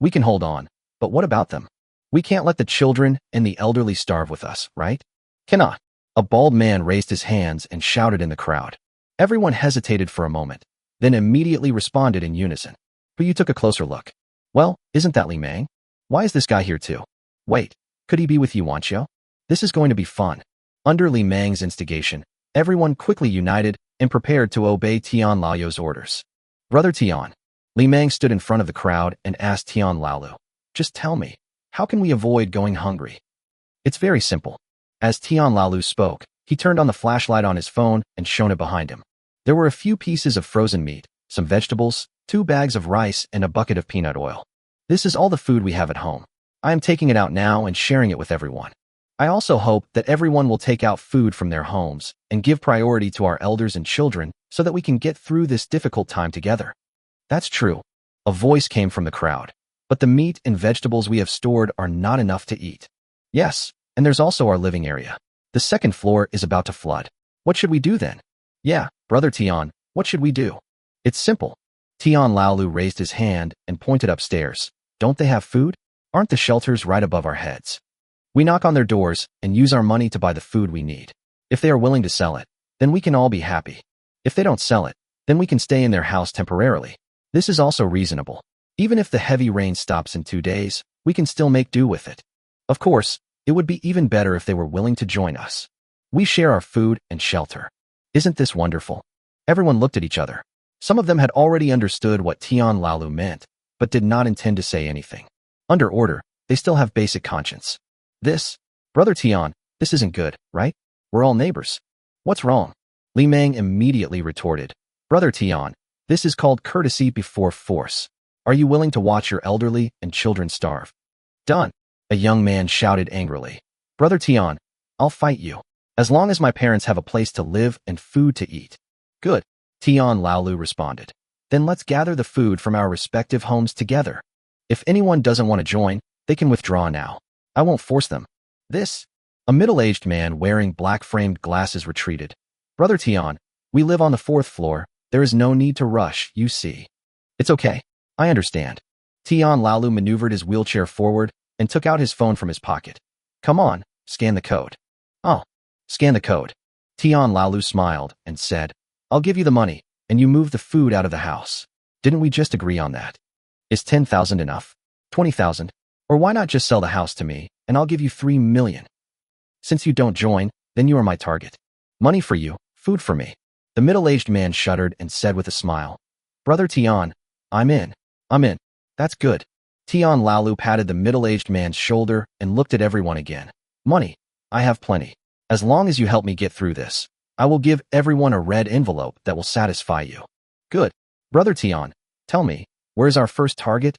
We can hold on, but what about them? We can't let the children and the elderly starve with us, right? Cannot." A bald man raised his hands and shouted in the crowd. Everyone hesitated for a moment, then immediately responded in unison. Hu Yu took a closer look. "Well, isn't that Li Meng? Why is this guy here too? Wait, could he be with Yi Wanxiu? This is going to be fun." Under Li Meng's instigation, everyone quickly united and prepared to obey Tian Laoyu's orders. "Brother Tian." Li Meng stood in front of the crowd and asked Tian Laolu, "Just tell me, how can we avoid going hungry?" "It's very simple." As Tian Laolu spoke, he turned on the flashlight on his phone and shone it behind him. There were a few pieces of frozen meat, some vegetables, 2 bags of rice, and a bucket of peanut oil. "This is all the food we have at home. I am taking it out now and sharing it with everyone. I also hope that everyone will take out food from their homes and give priority to our elders and children so that we can get through this difficult time together." "That's true." A voice came from the crowd. "But the meat and vegetables we have stored are not enough to eat." "Yes, and there's also our living area. The 2nd floor is about to flood. What should we do then?" "Yeah, brother Tian, what should we do?" "It's simple." Tian Laolu raised his hand and pointed upstairs. "Don't they have food? Aren't the shelters right above our heads? We knock on their doors and use our money to buy the food we need. If they are willing to sell it, then we can all be happy. If they don't sell it, then we can stay in their house temporarily. This is also reasonable. Even if the heavy rain stops in 2 days, we can still make do with it. Of course, it would be even better if they were willing to join us. We share our food and shelter. Isn't this wonderful?" Everyone looked at each other. Some of them had already understood what Tian Laolu meant, but did not intend to say anything. Under order, they still have basic conscience. "This, brother Tian, this isn't good, right? We're all neighbors. What's wrong?" Li Meng immediately retorted. "Brother Tian, this is called courtesy before force. Are you willing to watch your elderly and children starve?" "Done," a young man shouted angrily. "Brother Tian, I'll fight you." As long as my parents have a place to live and food to eat. Good, Tian Laolu responded. Then let's gather the food from our respective homes together. If anyone doesn't want to join, they can withdraw now. I won't force them. A middle-aged man wearing black-framed glasses retreated. Brother Tian, we live on the 4th floor. There is no need to rush, you see. It's okay. I understand. Tian Laolu maneuvered his wheelchair forward and took out his phone from his pocket. Come on, scan the code. Oh, scan the code. Tian Laolu smiled and said, I'll give you the money, and you move the food out of the house. Didn't we just agree on that? Is 10,000 enough? 20,000? Or why not just sell the house to me, and I'll give you 3 million? Since you don't join, then you are my target. Money for you, food for me. The middle-aged man shuddered and said with a smile, Brother Tian, I'm in. That's good. Tian Laolu patted the middle-aged man's shoulder and looked at everyone again. Money. I have plenty. As long as you help me get through this, I will give everyone a red envelope that will satisfy you. Good. Brother Tian, tell me, where's our first target?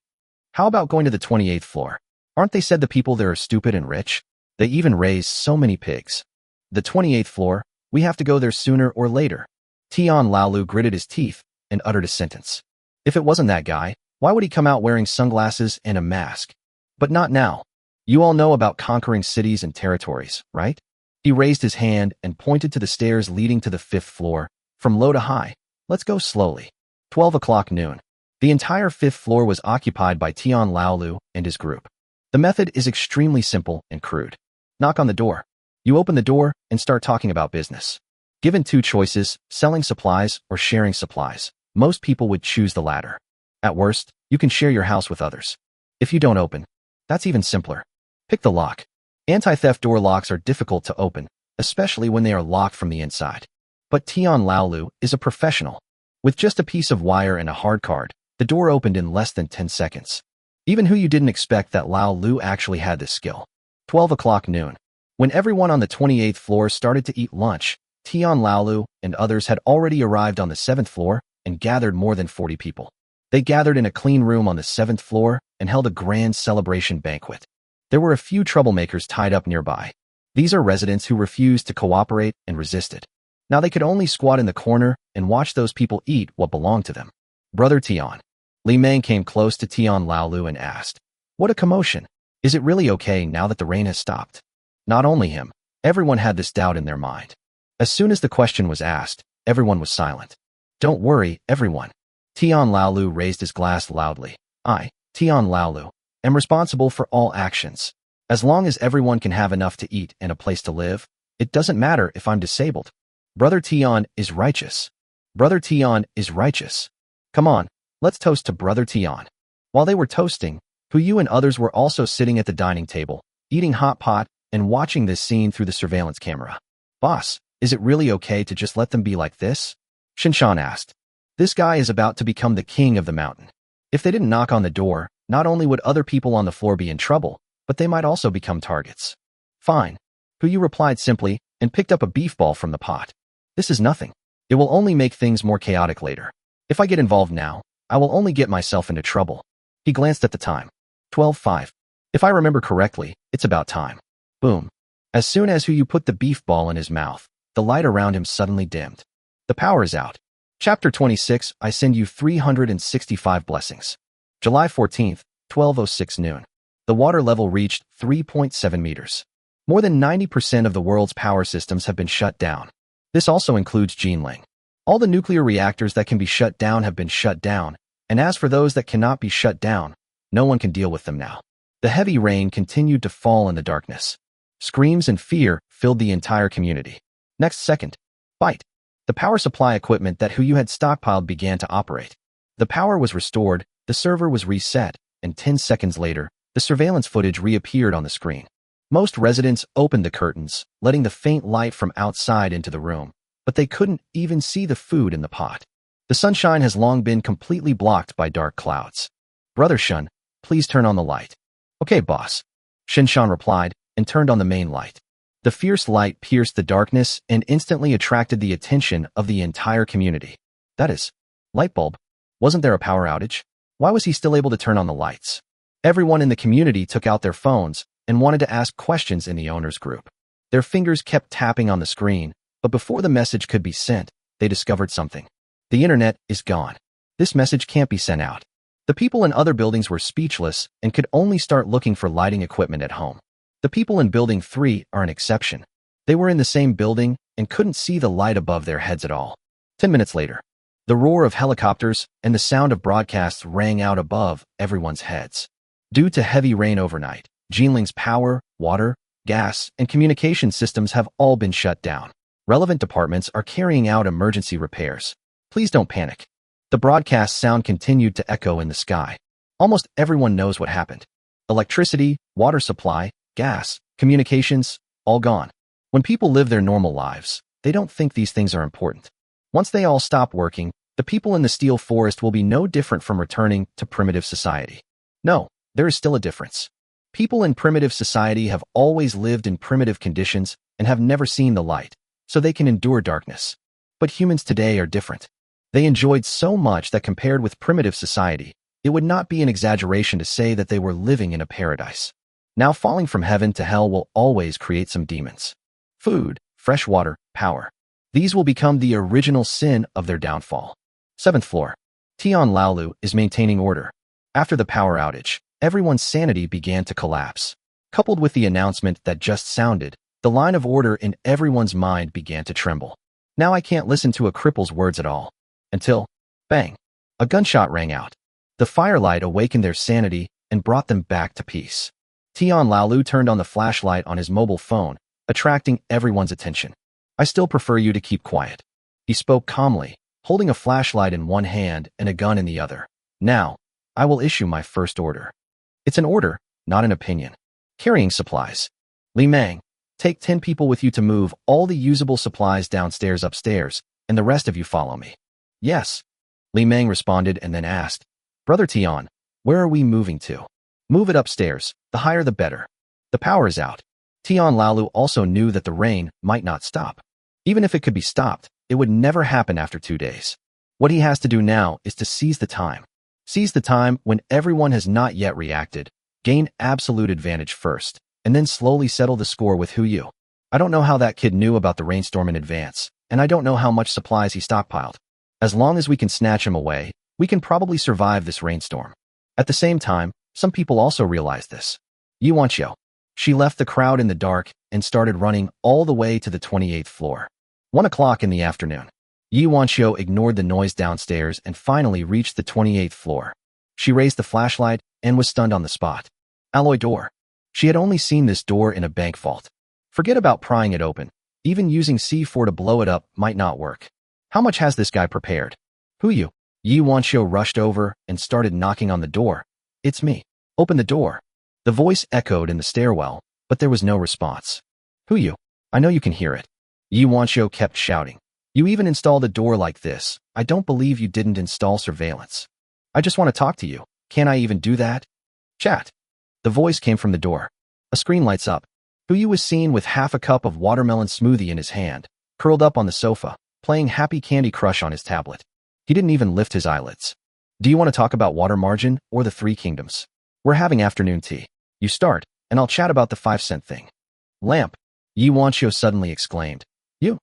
How about going to the 28th floor? Aren't they said the people there are stupid and rich? They even raise so many pigs. The 28th floor, we have to go there sooner or later. Tian Laolu gritted his teeth and uttered a sentence. If it wasn't that guy, why would he come out wearing sunglasses and a mask? But not now. You all know about conquering cities and territories, right? He raised his hand and pointed to the stairs leading to the 5th floor, from low to high. Let's go slowly. 12 o'clock noon. The entire 5th floor was occupied by Tian Laolu and his group. The method is extremely simple and crude. Knock on the door. You open the door and start talking about business. Given 2 choices, selling supplies or sharing supplies, most people would choose the latter. At worst, you can share your house with others. If you don't open, that's even simpler. Pick the lock. Anti-theft door locks are difficult to open, especially when they are locked from the inside. But Tian Laolu is a professional. With just a piece of wire and a hard card, the door opened in less than 10 seconds. Even who you didn't expect that Laolu actually had this skill. 12 o'clock noon. When everyone on the 28th floor started to eat lunch, Tian Laolu and others had already arrived on the 7th floor and gathered more than 40 people. They gathered in a clean room on the 7th floor and held a grand celebration banquet. There were a few troublemakers tied up nearby. These are residents who refused to cooperate and resisted. Now they could only squat in the corner and watch those people eat what belonged to them. Brother Tian. Li Meng came close to Tian Laolu and asked, What a commotion. Is it really okay now that the rain has stopped? Not only him, everyone had this doubt in their mind. As soon as the question was asked, everyone was silent. Don't worry, everyone. Tian Laolu raised his glass loudly. I, Tian Laolu, am responsible for all actions. As long as everyone can have enough to eat and a place to live, it doesn't matter if I'm disabled. Brother Tian is righteous. Brother Tian is righteous. Come on, let's toast to Brother Tian. While they were toasting, Puyu and others were also sitting at the dining table, eating hot pot and watching this scene through the surveillance camera. Boss, is it really okay to just let them be like this? Shinshan asked. This guy is about to become the king of the mountain. If they didn't knock on the door, not only would other people on the floor be in trouble, but they might also become targets. Fine. Puyu replied simply and picked up a beef ball from the pot. This is nothing. It will only make things more chaotic later. If I get involved now, I will only get myself into trouble. He glanced at the time. 12:05. If I remember correctly, it's about time. Boom. As soon as Puyu put the beef ball in his mouth, the light around him suddenly dimmed. The power is out. Chapter 26, I send you 365 blessings. July 14th, 12:06 noon. The water level reached 3.7 meters. More than 90% of the world's power systems have been shut down. This also includes Jinling. All the nuclear reactors that can be shut down have been shut down, and as for those that cannot be shut down, no one can deal with them now. The heavy rain continued to fall in the darkness. Screams and fear filled the entire community. Next second, bite. The power supply equipment that Puyu had stockpiled began to operate. The power was restored, the server was reset, and 10 seconds later, the surveillance footage reappeared on the screen. Most residents opened the curtains, letting the faint light from outside into the room, but they couldn't even see the food in the pot. The sunshine has long been completely blocked by dark clouds. Brother Shun, please turn on the light. Okay, boss. Shinshan replied and turned on the main light. The fierce light pierced the darkness and instantly attracted the attention of the entire community. That is, light bulb. Wasn't there a power outage? Why was he still able to turn on the lights? Everyone in the community took out their phones and wanted to ask questions in the owner's group. Their fingers kept tapping on the screen, but before the message could be sent, they discovered something. The internet is gone. This message can't be sent out. The people in other buildings were speechless and could only start looking for lighting equipment at home. The people in Building 3 are an exception. They were in the same building and couldn't see the light above their heads at all. 10 minutes later, the roar of helicopters and the sound of broadcasts rang out above everyone's heads. Due to heavy rain overnight, Jinling's power, water, gas, and communication systems have all been shut down. Relevant departments are carrying out emergency repairs. Please don't panic. The broadcast sound continued to echo in the sky. Almost everyone knows what happened. Electricity, water supply, gas, communications, all gone. When people live their normal lives, they don't think these things are important. Once they all stop working, the people in the steel forest will be no different from returning to primitive society. No, there is still a difference. People in primitive society have always lived in primitive conditions and have never seen the light, so they can endure darkness. But humans today are different. They enjoyed so much that compared with primitive society, it would not be an exaggeration to say that they were living in a paradise. Now falling from heaven to hell will always create some demons. Food, fresh water, power. These will become the original sin of their downfall. 7th floor. Tian Laolu is maintaining order. After the power outage, everyone's sanity began to collapse. Coupled with the announcement that just sounded, the line of order in everyone's mind began to tremble. Now I can't listen to a cripple's words at all. Until, bang, a gunshot rang out. The firelight awakened their sanity and brought them back to peace. Tian Laolu turned on the flashlight on his mobile phone, attracting everyone's attention. I still prefer you to keep quiet. He spoke calmly, holding a flashlight in one hand and a gun in the other. Now, I will issue my first order. It's an order, not an opinion. Carrying supplies. Li Mang, take 10 people with you to move all the usable supplies downstairs upstairs, and the rest of you follow me. Yes. Li Mang responded and then asked, Brother Tian, where are we moving to? Move it upstairs, the higher the better. The power is out. Tian Laolu also knew that the rain might not stop. Even if it could be stopped, it would never happen after 2 days. What he has to do now is to seize the time. Seize the time when everyone has not yet reacted, gain absolute advantage first, and then slowly settle the score with Yu. I don't know how that kid knew about the rainstorm in advance, and I don't know how much supplies he stockpiled. As long as we can snatch him away, we can probably survive this rainstorm. At the same time, some people also realized this. Yu Wanqiu. She left the crowd in the dark and started running all the way to the 28th floor. 1 o'clock in the afternoon. Yu Wanqiu ignored the noise downstairs and finally reached the 28th floor. She raised the flashlight and was stunned on the spot. Alloy door. She had only seen this door in a bank vault. Forget about prying it open. Even using C4 to blow it up might not work. How much has this guy prepared? Who you? Yu Wanqiu rushed over and started knocking on the door. It's me. Open the door. The voice echoed in the stairwell, but there was no response. Who you? I know you can hear it. Yu Wanqiu kept shouting. You even installed a door like this. I don't believe you didn't install surveillance. I just want to talk to you. Can I even do that? Chat. The voice came from the door. A screen lights up. Yu was seen with half a cup of watermelon smoothie in his hand, curled up on the sofa, playing Happy Candy Crush on his tablet. He didn't even lift his eyelids. Do you want to talk about water margin or the 3 kingdoms? We're having afternoon tea. You start, and I'll chat about the 5-cent thing. Lamp. Yu Wanqiu suddenly exclaimed. You?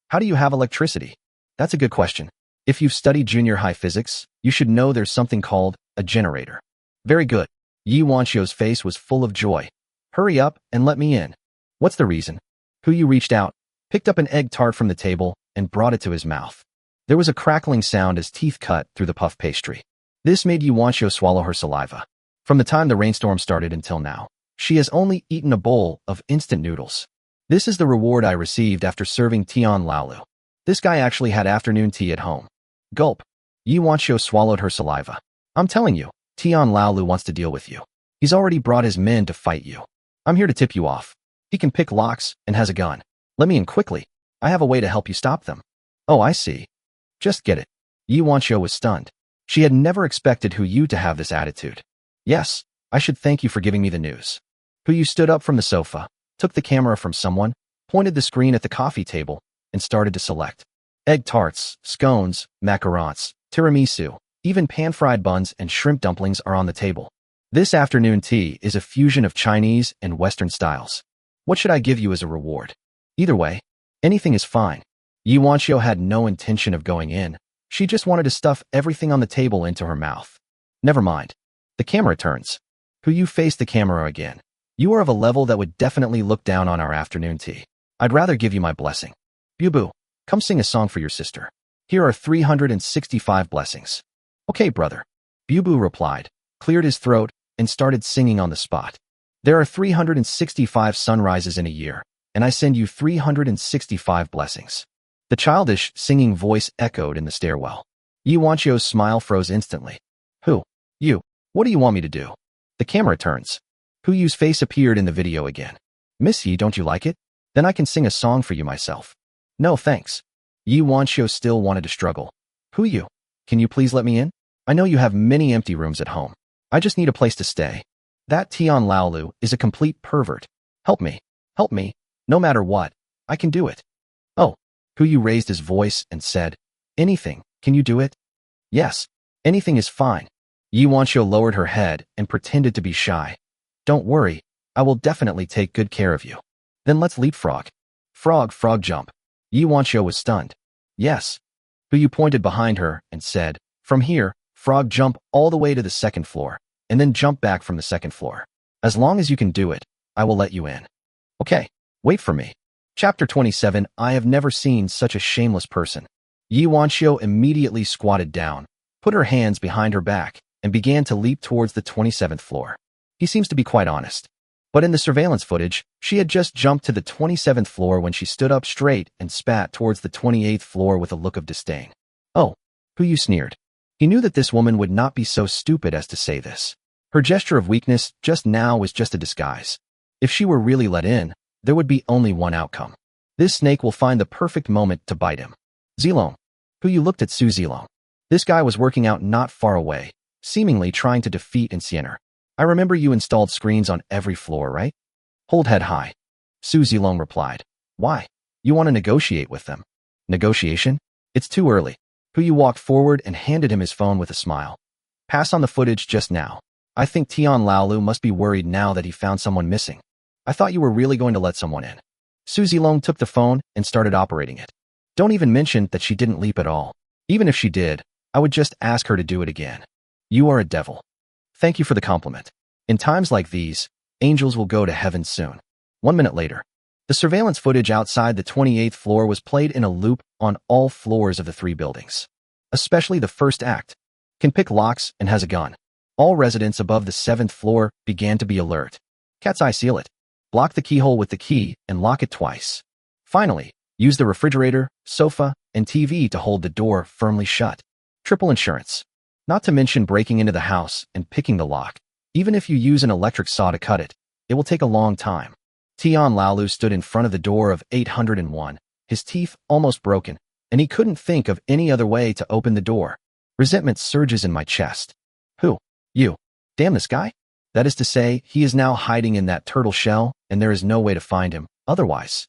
How do you have electricity? That's a good question. If you've studied junior high physics, you should know there's something called a generator. Very good. Yu Wanqiu's face was full of joy. Hurry up and let me in. What's the reason? Yu reached out, picked up an egg tart from the table, and brought it to his mouth. There was a crackling sound as teeth cut through the puff pastry. This made Yu Wanqiu swallow her saliva. From the time the rainstorm started until now, she has only eaten a bowl of instant noodles. This is the reward I received after serving Tian Laolu. This guy actually had afternoon tea at home. Gulp. Yu Wanqiu swallowed her saliva. I'm telling you, Tian Laolu wants to deal with you. He's already brought his men to fight you. I'm here to tip you off. He can pick locks and has a gun. Let me in quickly. I have a way to help you stop them. Oh, I see. Just get it. Yu Wanqiu was stunned. She had never expected Yu to have this attitude. Yes, I should thank you for giving me the news. Yu stood up from the sofa, took the camera from someone, pointed the screen at the coffee table, and started to select. Egg tarts, scones, macarons, tiramisu, even pan-fried buns and shrimp dumplings are on the table. This afternoon tea is a fusion of Chinese and Western styles. What should I give you as a reward? Either way, anything is fine. Yi Wanxiu had no intention of going in. She just wanted to stuff everything on the table into her mouth. Never mind. The camera turns. Who you face the camera again. You are of a level that would definitely look down on our afternoon tea. I'd rather give you my blessing. Bubu, come sing a song for your sister. Here are 365 blessings. Okay, brother. Bubu replied, cleared his throat, and started singing on the spot. There are 365 sunrises in a year, and I send you 365 blessings. The childish, singing voice echoed in the stairwell. Yi Wanxiu's smile froze instantly. Who? You. What do you want me to do? The camera turns. Hu Yu's face appeared in the video again. Miss Yi, don't you like it? Then I can sing a song for you myself. No, thanks. Yi Wanxiu still wanted to struggle. Hu Yu, can you please let me in? I know you have many empty rooms at home. I just need a place to stay. That Tian Laolu is a complete pervert. Help me. Help me. No matter what, I can do it. Oh. Hu Yu raised his voice and said, anything, can you do it? Yes. Anything is fine. Yi Wanxiu lowered her head and pretended to be shy. Don't worry, I will definitely take good care of you. Then let's leapfrog. Frog, frog jump. Yi Wanxiu was stunned. Yes. Hu Yu pointed behind her and said, from here, frog jump all the way to the second floor, and then jump back from the second floor. As long as you can do it, I will let you in. Okay, wait for me. Chapter 27. I have never seen such a shameless person. Yi Wanxiu immediately squatted down, put her hands behind her back, and began to leap towards the 27th floor. He seems to be quite honest. But in the surveillance footage, she had just jumped to the 27th floor when she stood up straight and spat towards the 28th floor with a look of disdain. Oh, Hu Yu sneered. He knew that this woman would not be so stupid as to say this. Her gesture of weakness just now was just a disguise. If she were really let in, there would be only one outcome. This snake will find the perfect moment to bite him. Zilong. Hu Yu looked at Su Zilong. This guy was working out not far away, seemingly trying to defeat Inciener. I remember you installed screens on every floor, right? Hold head high. Su Zilong replied. Why? You want to negotiate with them? Negotiation? It's too early. Hu Yu walked forward and handed him his phone with a smile. Pass on the footage just now. I think Tian Laolu must be worried now that he found someone missing. I thought you were really going to let someone in. Su Zilong took the phone and started operating it. Don't even mention that she didn't leap at all. Even if she did, I would just ask her to do it again. You are a devil. Thank you for the compliment. In times like these, angels will go to heaven soon. 1 minute later, the surveillance footage outside the 28th floor was played in a loop on all floors of the 3 buildings. Especially the first act. Can pick locks and has a gun. All residents above the 7th floor began to be alert. Cat's eye seal it. Block the keyhole with the key and lock it twice. Finally, use the refrigerator, sofa, and TV to hold the door firmly shut. Triple insurance. Not to mention breaking into the house and picking the lock. Even if you use an electric saw to cut it, it will take a long time. Tian Laolu stood in front of the door of 801, his teeth almost broken, and he couldn't think of any other way to open the door. Resentment surges in my chest. Who? You. Damn this guy? That is to say, he is now hiding in that turtle shell, and there is no way to find him. Otherwise,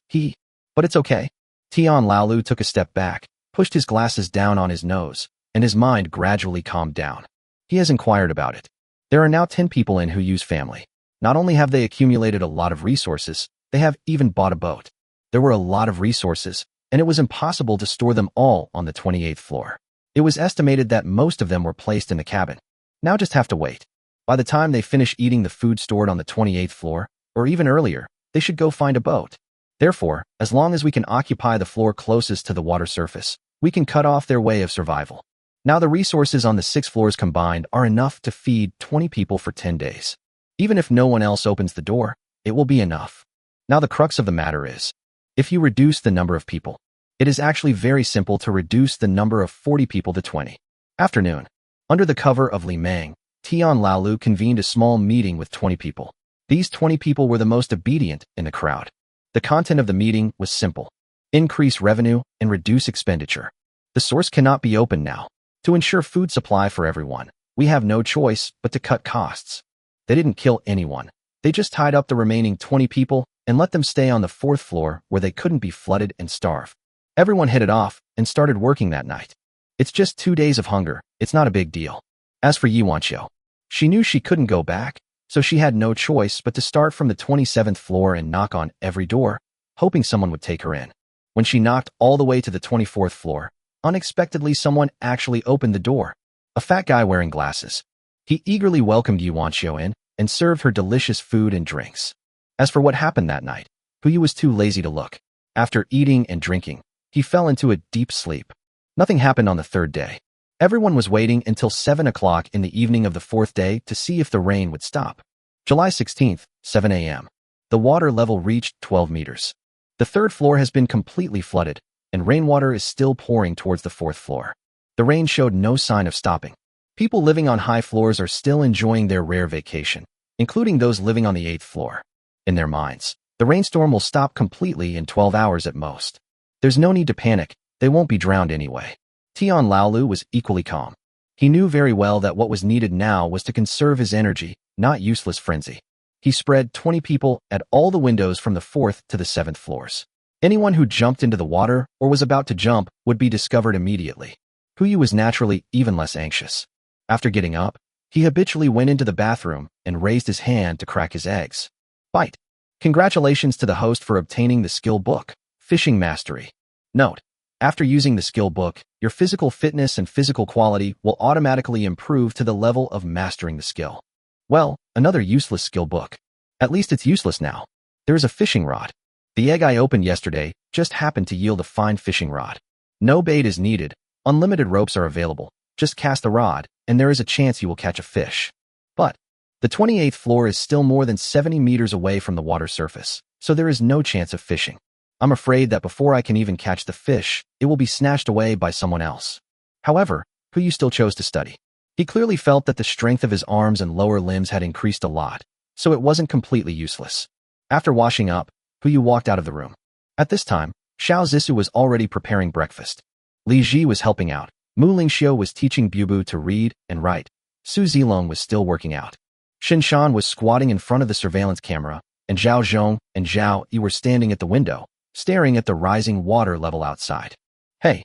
But it's okay. Tian Laolu took a step back, pushed his glasses down on his nose, and his mind gradually calmed down. He has inquired about it. There are now 10 people in Hu Yu's family. Not only have they accumulated a lot of resources, they have even bought a boat. There were a lot of resources, and it was impossible to store them all on the 28th floor. It was estimated that most of them were placed in the cabin. Now just have to wait. By the time they finish eating the food stored on the 28th floor, or even earlier, they should go find a boat. Therefore, as long as we can occupy the floor closest to the water surface, we can cut off their way of survival. Now the resources on the 6 floors combined are enough to feed 20 people for 10 days. Even if no one else opens the door, it will be enough. Now the crux of the matter is, if you reduce the number of people, it is actually very simple to reduce the number of 40 people to 20. Afternoon. Under the cover of Li Meng, Tian Laolu convened a small meeting with 20 people. These 20 people were the most obedient in the crowd. The content of the meeting was simple. Increase revenue and reduce expenditure. The source cannot be opened now. To ensure food supply for everyone, we have no choice but to cut costs. They didn't kill anyone. They just tied up the remaining 20 people and let them stay on the 4th floor where they couldn't be flooded and starve. Everyone hit it off and started working that night. It's just 2 days of hunger. It's not a big deal. As for Yi Wanxiu, she knew she couldn't go back, so she had no choice but to start from the 27th floor and knock on every door. hoping someone would take her in. When she knocked all the way to the 24th floor, unexpectedly someone actually opened the door. A fat guy wearing glasses. He eagerly welcomed Yuanxiu in and served her delicious food and drinks. As for what happened that night, Puyu was too lazy to look. After eating and drinking, he fell into a deep sleep. Nothing happened on the third day. Everyone was waiting until 7 o'clock in the evening of the fourth day to see if the rain would stop. July 16th, 7 a.m. The water level reached 12 meters. The third floor has been completely flooded, and rainwater is still pouring towards the fourth floor. The rain showed no sign of stopping. People living on high floors are still enjoying their rare vacation, including those living on the 8th floor. In their minds, the rainstorm will stop completely in 12 hours at most. There's no need to panic, they won't be drowned anyway. Tian Laolu was equally calm. He knew very well that what was needed now was to conserve his energy, not useless frenzy. He spread 20 people at all the windows from the 4th to the 7th floors. Anyone who jumped into the water or was about to jump would be discovered immediately. Puyu was naturally even less anxious. After getting up, he habitually went into the bathroom and raised his hand to crack his eggs. Bite. Congratulations to the host for obtaining the skill book, Fishing Mastery. Note: after using the skill book, your physical fitness and physical quality will automatically improve to the level of mastering the skill. Well, another useless skill book. At least it's useless now. There is a fishing rod. The egg I opened yesterday just happened to yield a fine fishing rod. No bait is needed, unlimited ropes are available, just cast the rod, and there is a chance you will catch a fish. But the 28th floor is still more than 70 meters away from the water surface, so there is no chance of fishing. I'm afraid that before I can even catch the fish, it will be snatched away by someone else. However, Puyu still chose to study. He clearly felt that the strength of his arms and lower limbs had increased a lot, so it wasn't completely useless. After washing up, Puyu walked out of the room. At this time, Xiao Zissou was already preparing breakfast. Li Ji was helping out. Mu Lingxiu was teaching Bubu to read and write. Su Zilong was still working out. Xin Shan was squatting in front of the surveillance camera, and Zhao Zhong and Zhao Yi were standing at the window, staring at the rising water level outside. Hey.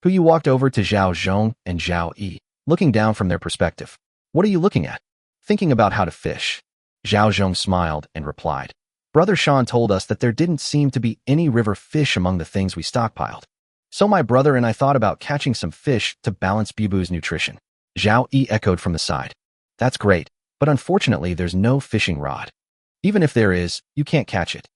Puyu walked over to Zhao Zhong and Zhao Yi, looking down from their perspective. What are you looking at? Thinking about how to fish. Zhao Zhong smiled and replied. Brother Shan told us that there didn't seem to be any river fish among the things we stockpiled. So my brother and I thought about catching some fish to balance Bubu's nutrition. Zhao Yi echoed from the side. That's great, but unfortunately there's no fishing rod. Even if there is, you can't catch it.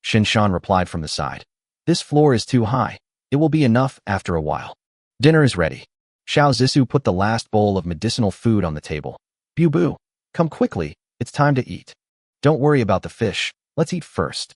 Xin Shan replied from the side. This floor is too high. It will be enough after a while. Dinner is ready. Xiao Zissou put the last bowl of medicinal food on the table. Bubu, come quickly, it's time to eat. Don't worry about the fish, let's eat first.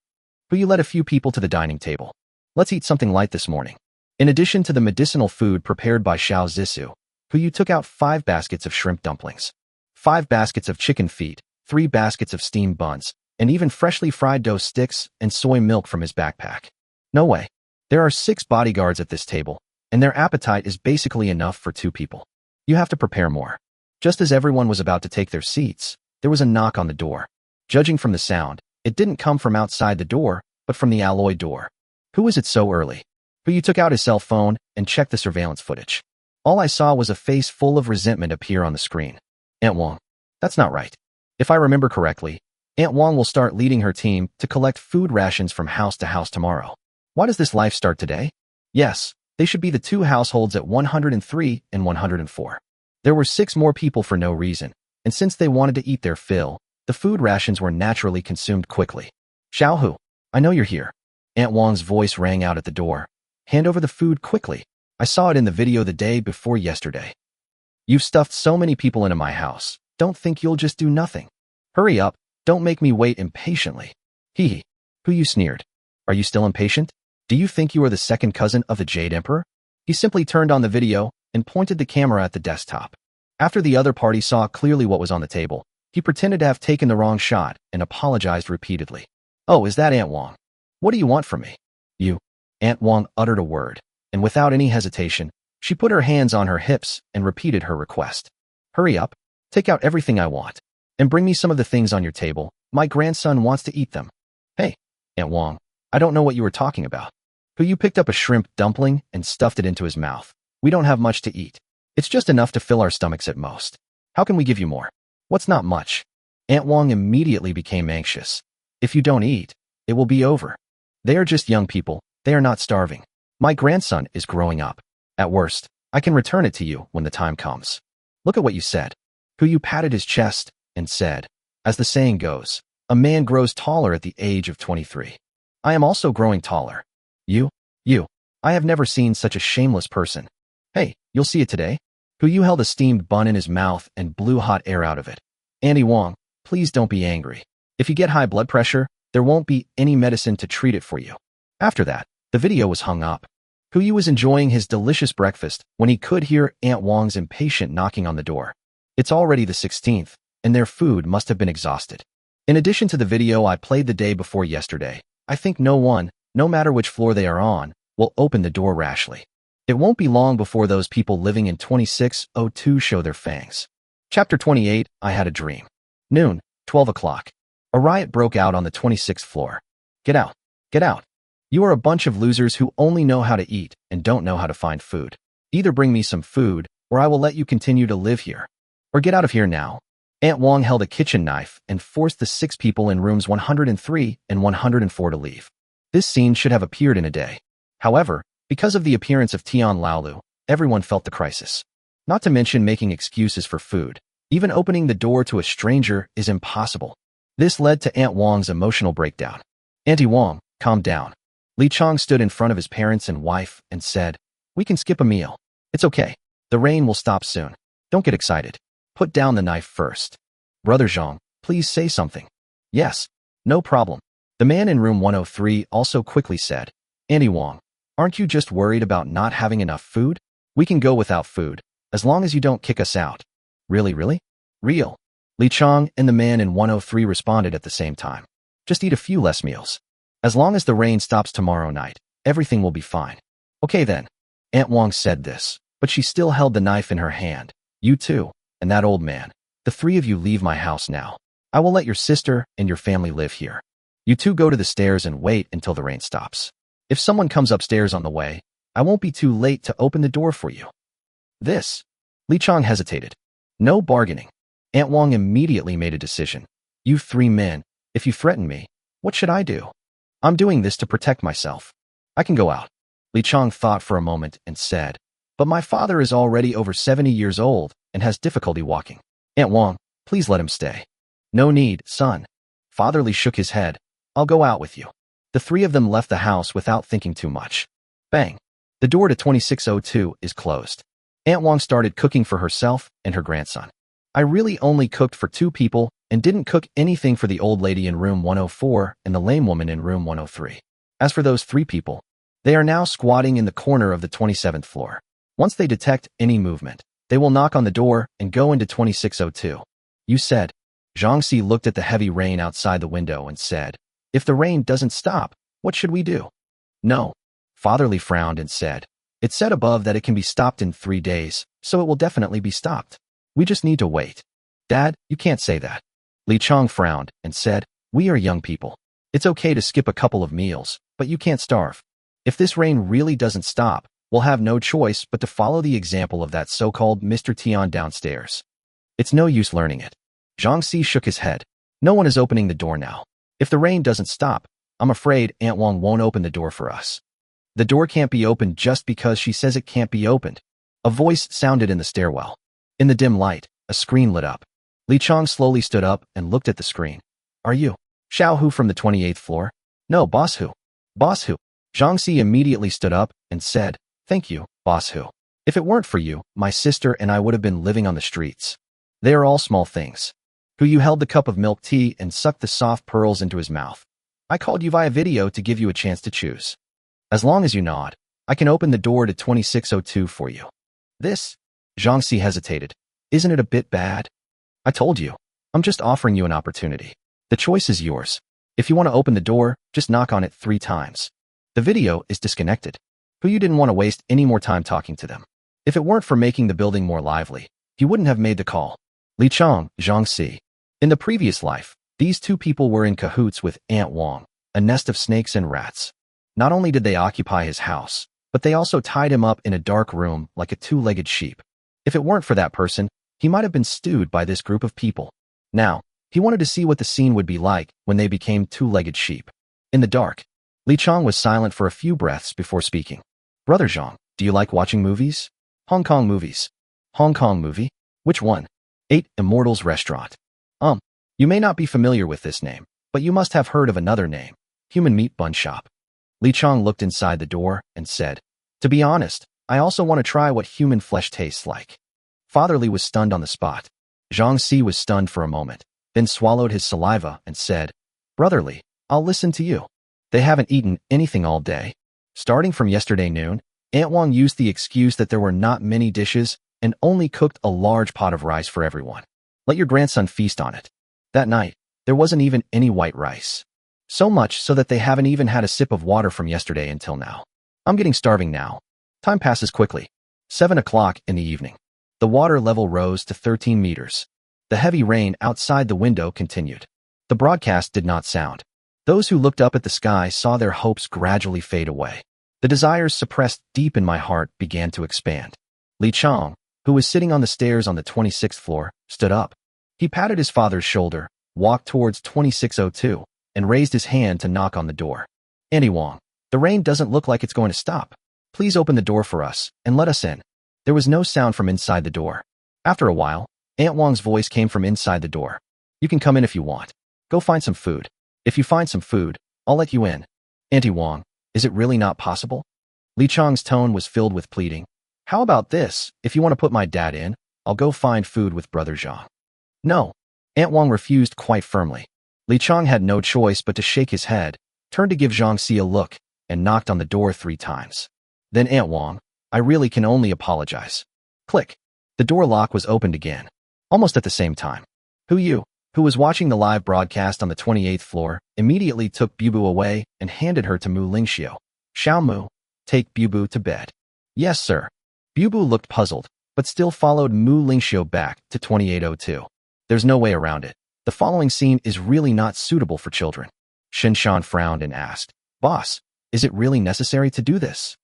Puyu led a few people to the dining table. Let's eat something light this morning. In addition to the medicinal food prepared by Xiao Zissou, Puyu took out 5 baskets of shrimp dumplings, 5 baskets of chicken feet, 3 baskets of steamed buns, and even freshly fried dough sticks and soy milk from his backpack. No way. There are 6 bodyguards at this table, and their appetite is basically enough for 2 people. You have to prepare more. Just as everyone was about to take their seats, there was a knock on the door. Judging from the sound, it didn't come from outside the door, but from the alloy door. Who is it so early? Puyu took out his cell phone and checked the surveillance footage. All I saw was a face full of resentment appear on the screen. Aunt Wang. That's not right. If I remember correctly, Aunt Wang will start leading her team to collect food rations from house to house tomorrow. Why does this life start today? Yes, they should be the 2 households at 103 and 104. There were 6 more people for no reason, and since they wanted to eat their fill, the food rations were naturally consumed quickly. Xiaohu, I know you're here. Aunt Wang's voice rang out at the door. Hand over the food quickly. I saw it in the video the day before yesterday. You've stuffed so many people into my house. Don't think you'll just do nothing. Hurry up, don't make me wait impatiently. Hee hee. Puyu sneered. Are you still impatient? Do you think you are the second cousin of the Jade Emperor? He simply turned on the video and pointed the camera at the desktop. After the other party saw clearly what was on the table, he pretended to have taken the wrong shot and apologized repeatedly. Oh, is that Aunt Wang? What do you want from me? You. Aunt Wang uttered a word, and without any hesitation, she put her hands on her hips and repeated her request. Hurry up, take out everything I want, and bring me some of the things on your table. My grandson wants to eat them. Hey, Aunt Wang, I don't know what you were talking about. Puyu picked up a shrimp dumpling and stuffed it into his mouth. We don't have much to eat. It's just enough to fill our stomachs at most. How can we give you more? What's not much? Aunt Wang immediately became anxious. If you don't eat, it will be over. They are just young people. They are not starving. My grandson is growing up. At worst, I can return it to you when the time comes. Look at what you said. Kuyu patted his chest and said, as the saying goes, a man grows taller at the age of 23. I am also growing taller. You. I have never seen such a shameless person. Hey, you'll see it today. Kuyu held a steamed bun in his mouth and blew hot air out of it. Andy Wong, please don't be angry. If you get high blood pressure, there won't be any medicine to treat it for you. After that, the video was hung up. Kuyu was enjoying his delicious breakfast when he could hear Aunt Wong's impatient knocking on the door. It's already the 16th, and their food must have been exhausted. In addition to the video I played the day before yesterday, I think no one, no matter which floor they are on, will open the door rashly. It won't be long before those people living in 2602 show their fangs. Chapter 28, I Had a Dream. Noon, 12 o'clock. A riot broke out on the 26th floor. Get out. Get out. You are a bunch of losers who only know how to eat and don't know how to find food. Either bring me some food, or I will let you continue to live here. Or get out of here now. Aunt Wong held a kitchen knife and forced the 6 people in rooms 103 and 104 to leave. This scene should have appeared in a day. However, because of the appearance of Tian Laolu, everyone felt the crisis. Not to mention making excuses for food. Even opening the door to a stranger is impossible. This led to Aunt Wong's emotional breakdown. Auntie Wong, calm down. Li Chong stood in front of his parents and wife and said, we can skip a meal. It's okay. The rain will stop soon. Don't get excited. Put down the knife first. Brother Zhang, please say something. Yes, no problem. The man in room 103 also quickly said, Auntie Wong, aren't you just worried about not having enough food? We can go without food, as long as you don't kick us out. Really? Real. Li Chong and the man in 103 responded at the same time. Just eat a few less meals. As long as the rain stops tomorrow night, everything will be fine. Okay then. Aunt Wong said this, but she still held the knife in her hand. You too, and that old man. The 3 of you leave my house now. I will let your sister and your family live here. You two go to the stairs and wait until the rain stops. If someone comes upstairs on the way, I won't be too late to open the door for you. This. Li Chong hesitated. No bargaining. Aunt Wong immediately made a decision. You 3 men, if you threaten me, what should I do? I'm doing this to protect myself. I can go out. Li Chong thought for a moment and said, but my father is already over 70 years old and has difficulty walking. Aunt Wong, please let him stay. No need, son. Father Li shook his head. I'll go out with you. The 3 of them left the house without thinking too much. Bang. The door to 2602 is closed. Aunt Wong started cooking for herself and her grandson. I really only cooked for 2 people and didn't cook anything for the old lady in room 104 and the lame woman in room 103. As for those 3 people, they are now squatting in the corner of the 27th floor. Once they detect any movement, they will knock on the door and go into 2602. You said. Zhang Si looked at the heavy rain outside the window and said, if the rain doesn't stop, what should we do? No. Father Li frowned and said, it said above that it can be stopped in 3 days, so it will definitely be stopped. We just need to wait. Dad, you can't say that. Li Chong frowned and said, we are young people. It's okay to skip a couple of meals, but you can't starve. If this rain really doesn't stop, we'll have no choice but to follow the example of that so-called Mr. Tian downstairs. It's no use learning it. Zhang Si shook his head. No one is opening the door now. If the rain doesn't stop, I'm afraid Aunt Wong won't open the door for us. The door can't be opened just because she says it can't be opened. A voice sounded in the stairwell. In the dim light, a screen lit up. Li Chong slowly stood up and looked at the screen. Are you Xiao Hu from the 28th floor? No, Boss Hu. Boss Hu. Zhang Si immediately stood up and said, thank you, Boss Hu. If it weren't for you, my sister and I would have been living on the streets. They are all small things. Hu held the cup of milk tea and sucked the soft pearls into his mouth. I called you via video to give you a chance to choose. As long as you nod, I can open the door to 2602 for you. This? Zhang Si hesitated. Isn't it a bit bad? I told you. I'm just offering you an opportunity. The choice is yours. If you want to open the door, just knock on it 3 times. The video is disconnected. Hu didn't want to waste any more time talking to them. If it weren't for making the building more lively, he wouldn't have made the call. Li Chong, Zhang Si. In the previous life, these 2 people were in cahoots with Aunt Wong, a nest of snakes and rats. Not only did they occupy his house, but they also tied him up in a dark room like a 2-legged sheep. If it weren't for that person, he might have been stewed by this group of people. Now, he wanted to see what the scene would be like when they became 2-legged sheep. In the dark, Li Chang was silent for a few breaths before speaking. Brother Zhang, do you like watching movies? Hong Kong movies. Hong Kong movie? Which one? 8 Immortals Restaurant. You may not be familiar with this name, but you must have heard of another name, Human Meat Bun Shop. Li Chang looked inside the door and said, to be honest, I also want to try what human flesh tastes like. Father Li was stunned on the spot. Zhang Si was stunned for a moment, then swallowed his saliva and said, Brother Li, I'll listen to you. They haven't eaten anything all day. Starting from yesterday noon, Aunt Wang used the excuse that there were not many dishes and only cooked a large pot of rice for everyone. Let your grandson feast on it. That night, there wasn't even any white rice. So much so that they haven't even had a sip of water from yesterday until now. I'm getting starving now. Time passes quickly. 7 o'clock in the evening. The water level rose to 13 meters. The heavy rain outside the window continued. The broadcast did not sound. Those who looked up at the sky saw their hopes gradually fade away. The desires suppressed deep in my heart began to expand. Li Chang, who was sitting on the stairs on the 26th floor, stood up. He patted his father's shoulder, walked towards 2602, and raised his hand to knock on the door. Auntie Wang, the rain doesn't look like it's going to stop. Please open the door for us and let us in. There was no sound from inside the door. After a while, Aunt Wang's voice came from inside the door. You can come in if you want. Go find some food. If you find some food, I'll let you in. Auntie Wang, is it really not possible? Li Chang's tone was filled with pleading. How about this? If you want to put my dad in, I'll go find food with Brother Zhang. No. Aunt Wang refused quite firmly. Li Chang had no choice but to shake his head, turned to give Zhang Si a look, and knocked on the door 3 times. Then Aunt Wang, I really can only apologize. Click. The door lock was opened again. Almost at the same time. Who was watching the live broadcast on the 28th floor, immediately took Bubu away and handed her to Mu Lingxiu. Xiao Mu, take Bubu to bed. Yes, sir. Bubu looked puzzled, but still followed Mu Lingxiu back to 2802. There's no way around it. The following scene is really not suitable for children. Shinshan frowned and asked, Boss, is it really necessary to do this?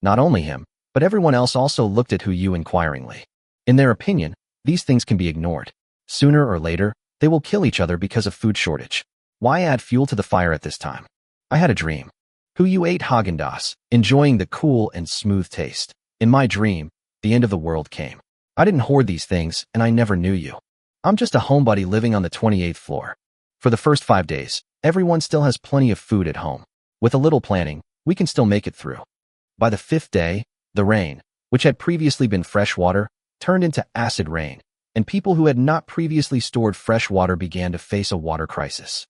Not only him, but everyone else also looked at Hu inquiringly. In their opinion, these things can be ignored. Sooner or later, they will kill each other because of food shortage. Why add fuel to the fire at this time? I had a dream. Hu ate Haagen-Dazs, enjoying the cool and smooth taste. In my dream, the end of the world came. I didn't hoard these things, and I never knew you. I'm just a homebody living on the 28th floor. For the first 5 days, everyone still has plenty of food at home. With a little planning, we can still make it through. By the 5th day, the rain, which had previously been fresh water, turned into acid rain, and people who had not previously stored fresh water began to face a water crisis.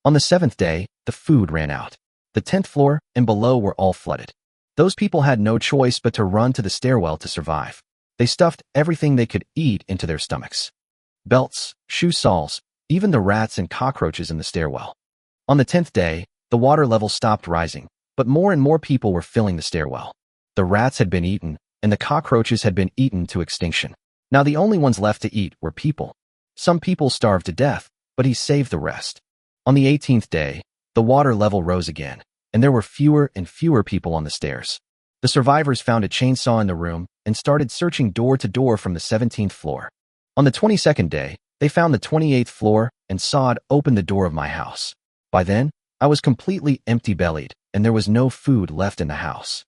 On the 7th day, the food ran out. The 10th floor and below were all flooded. Those people had no choice but to run to the stairwell to survive. They stuffed everything they could eat into their stomachs. Belts, shoe soles, even the rats and cockroaches in the stairwell. On the 10th day, the water level stopped rising, but more and more people were filling the stairwell. The rats had been eaten, and the cockroaches had been eaten to extinction. Now the only ones left to eat were people. Some people starved to death, but he saved the rest. On the 18th day, the water level rose again, and there were fewer and fewer people on the stairs. The survivors found a chainsaw in the room and started searching door to door from the 17th floor. On the 22nd day, they found the 28th floor and sawed open the door of my house. By then, I was completely empty-bellied, and there was no food left in the house.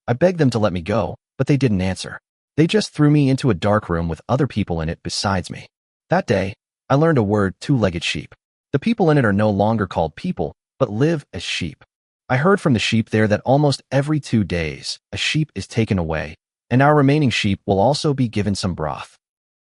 I begged them to let me go, but they didn't answer. They just threw me into a dark room with other people in it besides me. That day, I learned a word, 2-legged sheep. The people in it are no longer called people, but live as sheep. I heard from the sheep there that almost every 2 days, a sheep is taken away, and our remaining sheep will also be given some broth.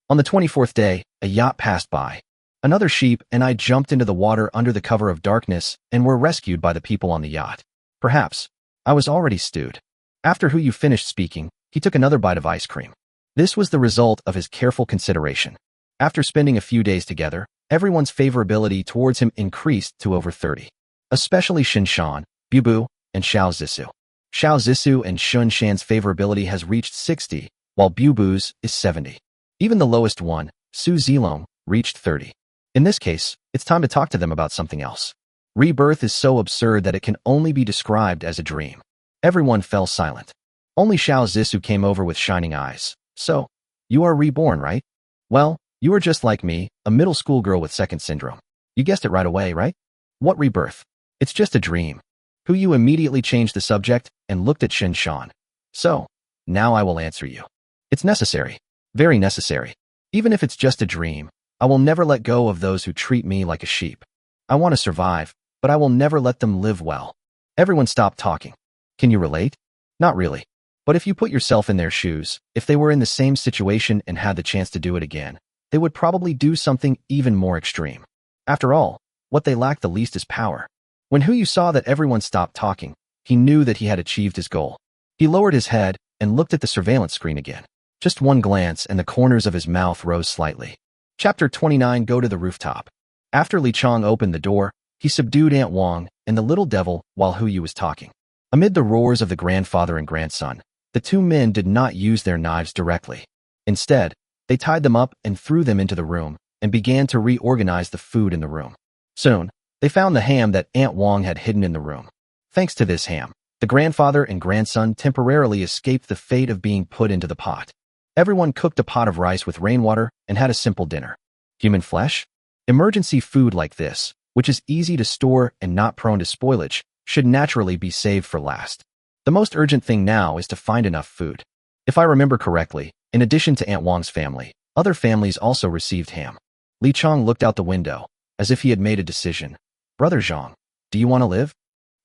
On the 24th day, a yacht passed by. Another sheep and I jumped into the water under the cover of darkness and were rescued by the people on the yacht. Perhaps. I was already stewed. After Hu finished speaking, he took another bite of ice cream. This was the result of his careful consideration. After spending a few days together, everyone's favorability towards him increased to over 30. Especially Shinshan, Bubu, and Xiao Zissou. Xiao Zissou and Shun Shan's favorability has reached 60, while Bubu's is 70. Even the lowest one, Su Zilong, reached 30. In this case, it's time to talk to them about something else. Rebirth is so absurd that it can only be described as a dream. Everyone fell silent. Only Xiao Zissou came over with shining eyes. So, you are reborn, right? Well, you are just like me, a middle school girl with second syndrome. You guessed it right away, right? What rebirth? It's just a dream. Yu immediately changed the subject and looked at Shin Shan. So, now I will answer you. It's necessary. Very necessary. Even if it's just a dream, I will never let go of those who treat me like a sheep. I want to survive, but I will never let them live well. Everyone stopped talking. Can you relate? Not really. But if you put yourself in their shoes, if they were in the same situation and had the chance to do it again, they would probably do something even more extreme. After all, what they lack the least is power. When Yu saw that everyone stopped talking, he knew that he had achieved his goal. He lowered his head and looked at the surveillance screen again. Just one glance and the corners of his mouth rose slightly. Chapter 29. Go to the rooftop. After Li Chong opened the door, he subdued Aunt Wang and the little devil while Yu was talking. Amid the roars of the grandfather and grandson, the two men did not use their knives directly. Instead, they tied them up and threw them into the room and began to reorganize the food in the room. Soon, they found the ham that Aunt Wang had hidden in the room. Thanks to this ham, the grandfather and grandson temporarily escaped the fate of being put into the pot. Everyone cooked a pot of rice with rainwater and had a simple dinner. Human flesh? Emergency food like this, which is easy to store and not prone to spoilage, should naturally be saved for last. The most urgent thing now is to find enough food. If I remember correctly, in addition to Aunt Wang's family, other families also received ham. Li Chong looked out the window, as if he had made a decision. Brother Zhang, do you want to live?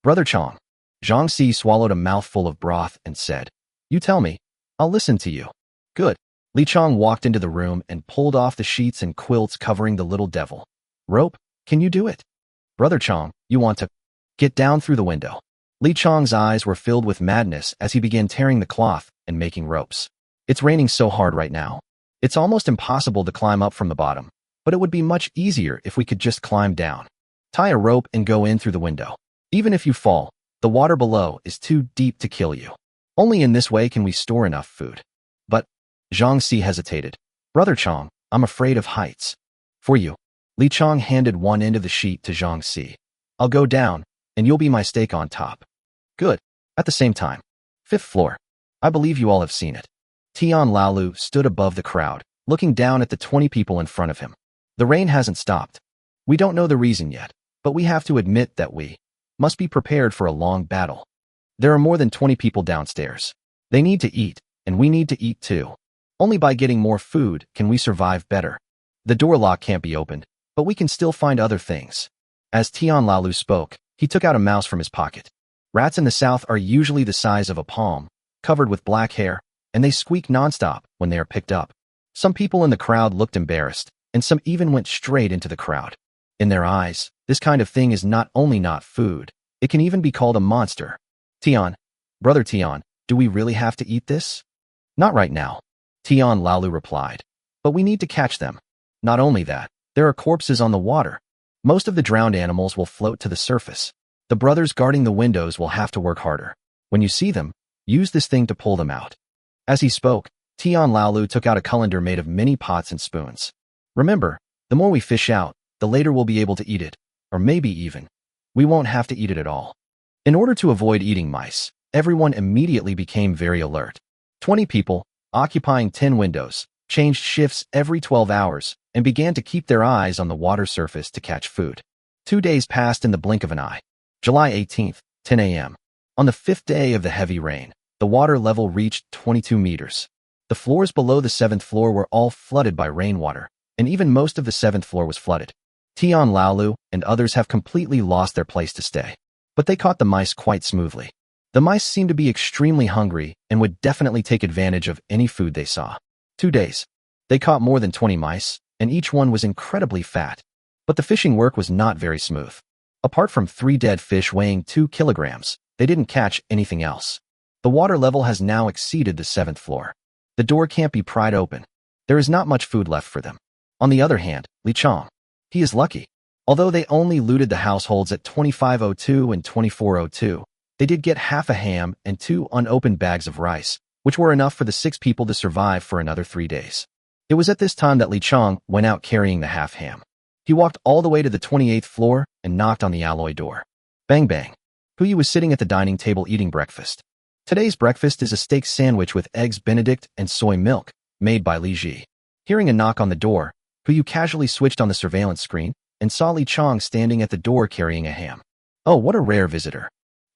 Brother Chong. Zhang Si swallowed a mouthful of broth and said, You tell me. I'll listen to you. Good. Li Chong walked into the room and pulled off the sheets and quilts covering the little devil. Rope, can you do it? Brother Chong, you want to get down through the window. Li Chong's eyes were filled with madness as he began tearing the cloth and making ropes. It's raining so hard right now. It's almost impossible to climb up from the bottom, but it would be much easier if we could just climb down. Tie a rope and go in through the window. Even if you fall, the water below is too deep to kill you. Only in this way can we store enough food. But, Zhang Si hesitated. Brother Chong, I'm afraid of heights. For you. Li Chong handed one end of the sheet to Zhang Si. I'll go down, and you'll be my stake on top. Good. At the same time. 5th floor. I believe you all have seen it. Tian Laolu stood above the crowd, looking down at the 20 people in front of him. The rain hasn't stopped. We don't know the reason yet, but we have to admit that we must be prepared for a long battle. There are more than 20 people downstairs. They need to eat, and we need to eat too. Only by getting more food can we survive better. The door lock can't be opened, but we can still find other things. As Tian Laolu spoke, he took out a mouse from his pocket. Rats in the south are usually the size of a palm, covered with black hair, and they squeak nonstop when they are picked up. Some people in the crowd looked embarrassed, and some even went straight into the crowd. In their eyes, this kind of thing is not only not food, it can even be called a monster. Tian, Brother Tian, do we really have to eat this? Not right now, Tian Laolu replied. But we need to catch them. Not only that, there are corpses on the water. Most of the drowned animals will float to the surface. The brothers guarding the windows will have to work harder. When you see them, use this thing to pull them out. As he spoke, Tian Laolu took out a colander made of many pots and spoons. Remember, the more we fish out, the later we'll be able to eat it, or maybe even, we won't have to eat it at all. In order to avoid eating mice, everyone immediately became very alert. 20 people, occupying 10 windows, changed shifts every 12 hours and began to keep their eyes on the water surface to catch food. 2 days passed in the blink of an eye. July 18th, 10 a.m. On the 5th day of the heavy rain, the water level reached 22 meters. The floors below the 7th floor were all flooded by rainwater, and even most of the 7th floor was flooded. Tian Laolu and others have completely lost their place to stay. But they caught the mice quite smoothly. The mice seemed to be extremely hungry and would definitely take advantage of any food they saw. 2 days. They caught more than 20 mice, and each one was incredibly fat. But the fishing work was not very smooth. Apart from 3 dead fish weighing 2 kilograms, they didn't catch anything else. The water level has now exceeded the 7th floor. The door can't be pried open. There is not much food left for them. On the other hand, Li Chong. He is lucky. Although they only looted the households at 2502 and 2402, they did get half a ham and 2 unopened bags of rice, which were enough for the 6 people to survive for another 3 days. It was at this time that Li Chong went out carrying the half ham. He walked all the way to the 28th floor and knocked on the alloy door. Bang bang. Yu was sitting at the dining table eating breakfast. Today's breakfast is a steak sandwich with eggs Benedict and soy milk, made by Li Ji. Hearing a knock on the door, Yu casually switched on the surveillance screen and saw Li Chong standing at the door carrying a ham. Oh, what a rare visitor.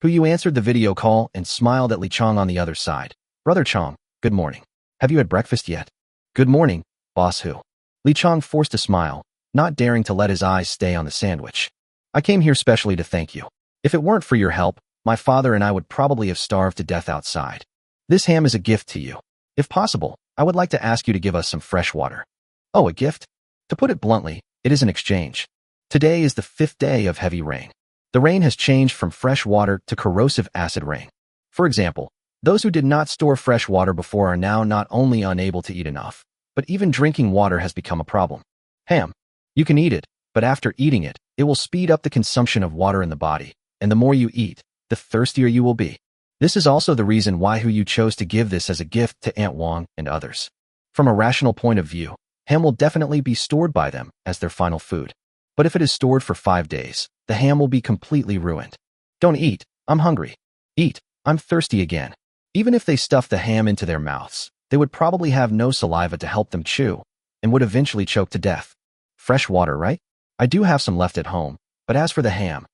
Yu answered the video call and smiled at Li Chong on the other side. Brother Chong, good morning. Have you had breakfast yet? Good morning, boss Hu. Li Chong forced a smile, not daring to let his eyes stay on the sandwich. I came here specially to thank you. If it weren't for your help, my father and I would probably have starved to death outside. This ham is a gift to you. If possible, I would like to ask you to give us some fresh water. Oh, a gift? To put it bluntly, it is an exchange. Today is the 5th day of heavy rain. The rain has changed from fresh water to corrosive acid rain. For example, those who did not store fresh water before are now not only unable to eat enough, but even drinking water has become a problem. Ham. You can eat it, but after eating it, it will speed up the consumption of water in the body, and the more you eat, the thirstier you will be. This is also the reason why Yu chose to give this as a gift to Aunt Wang and others. From a rational point of view, ham will definitely be stored by them as their final food. But if it is stored for 5 days, the ham will be completely ruined. Don't eat, I'm hungry. Eat, I'm thirsty again. Even if they stuff the ham into their mouths, they would probably have no saliva to help them chew, and would eventually choke to death. Fresh water, right? I do have some left at home, but as for the ham,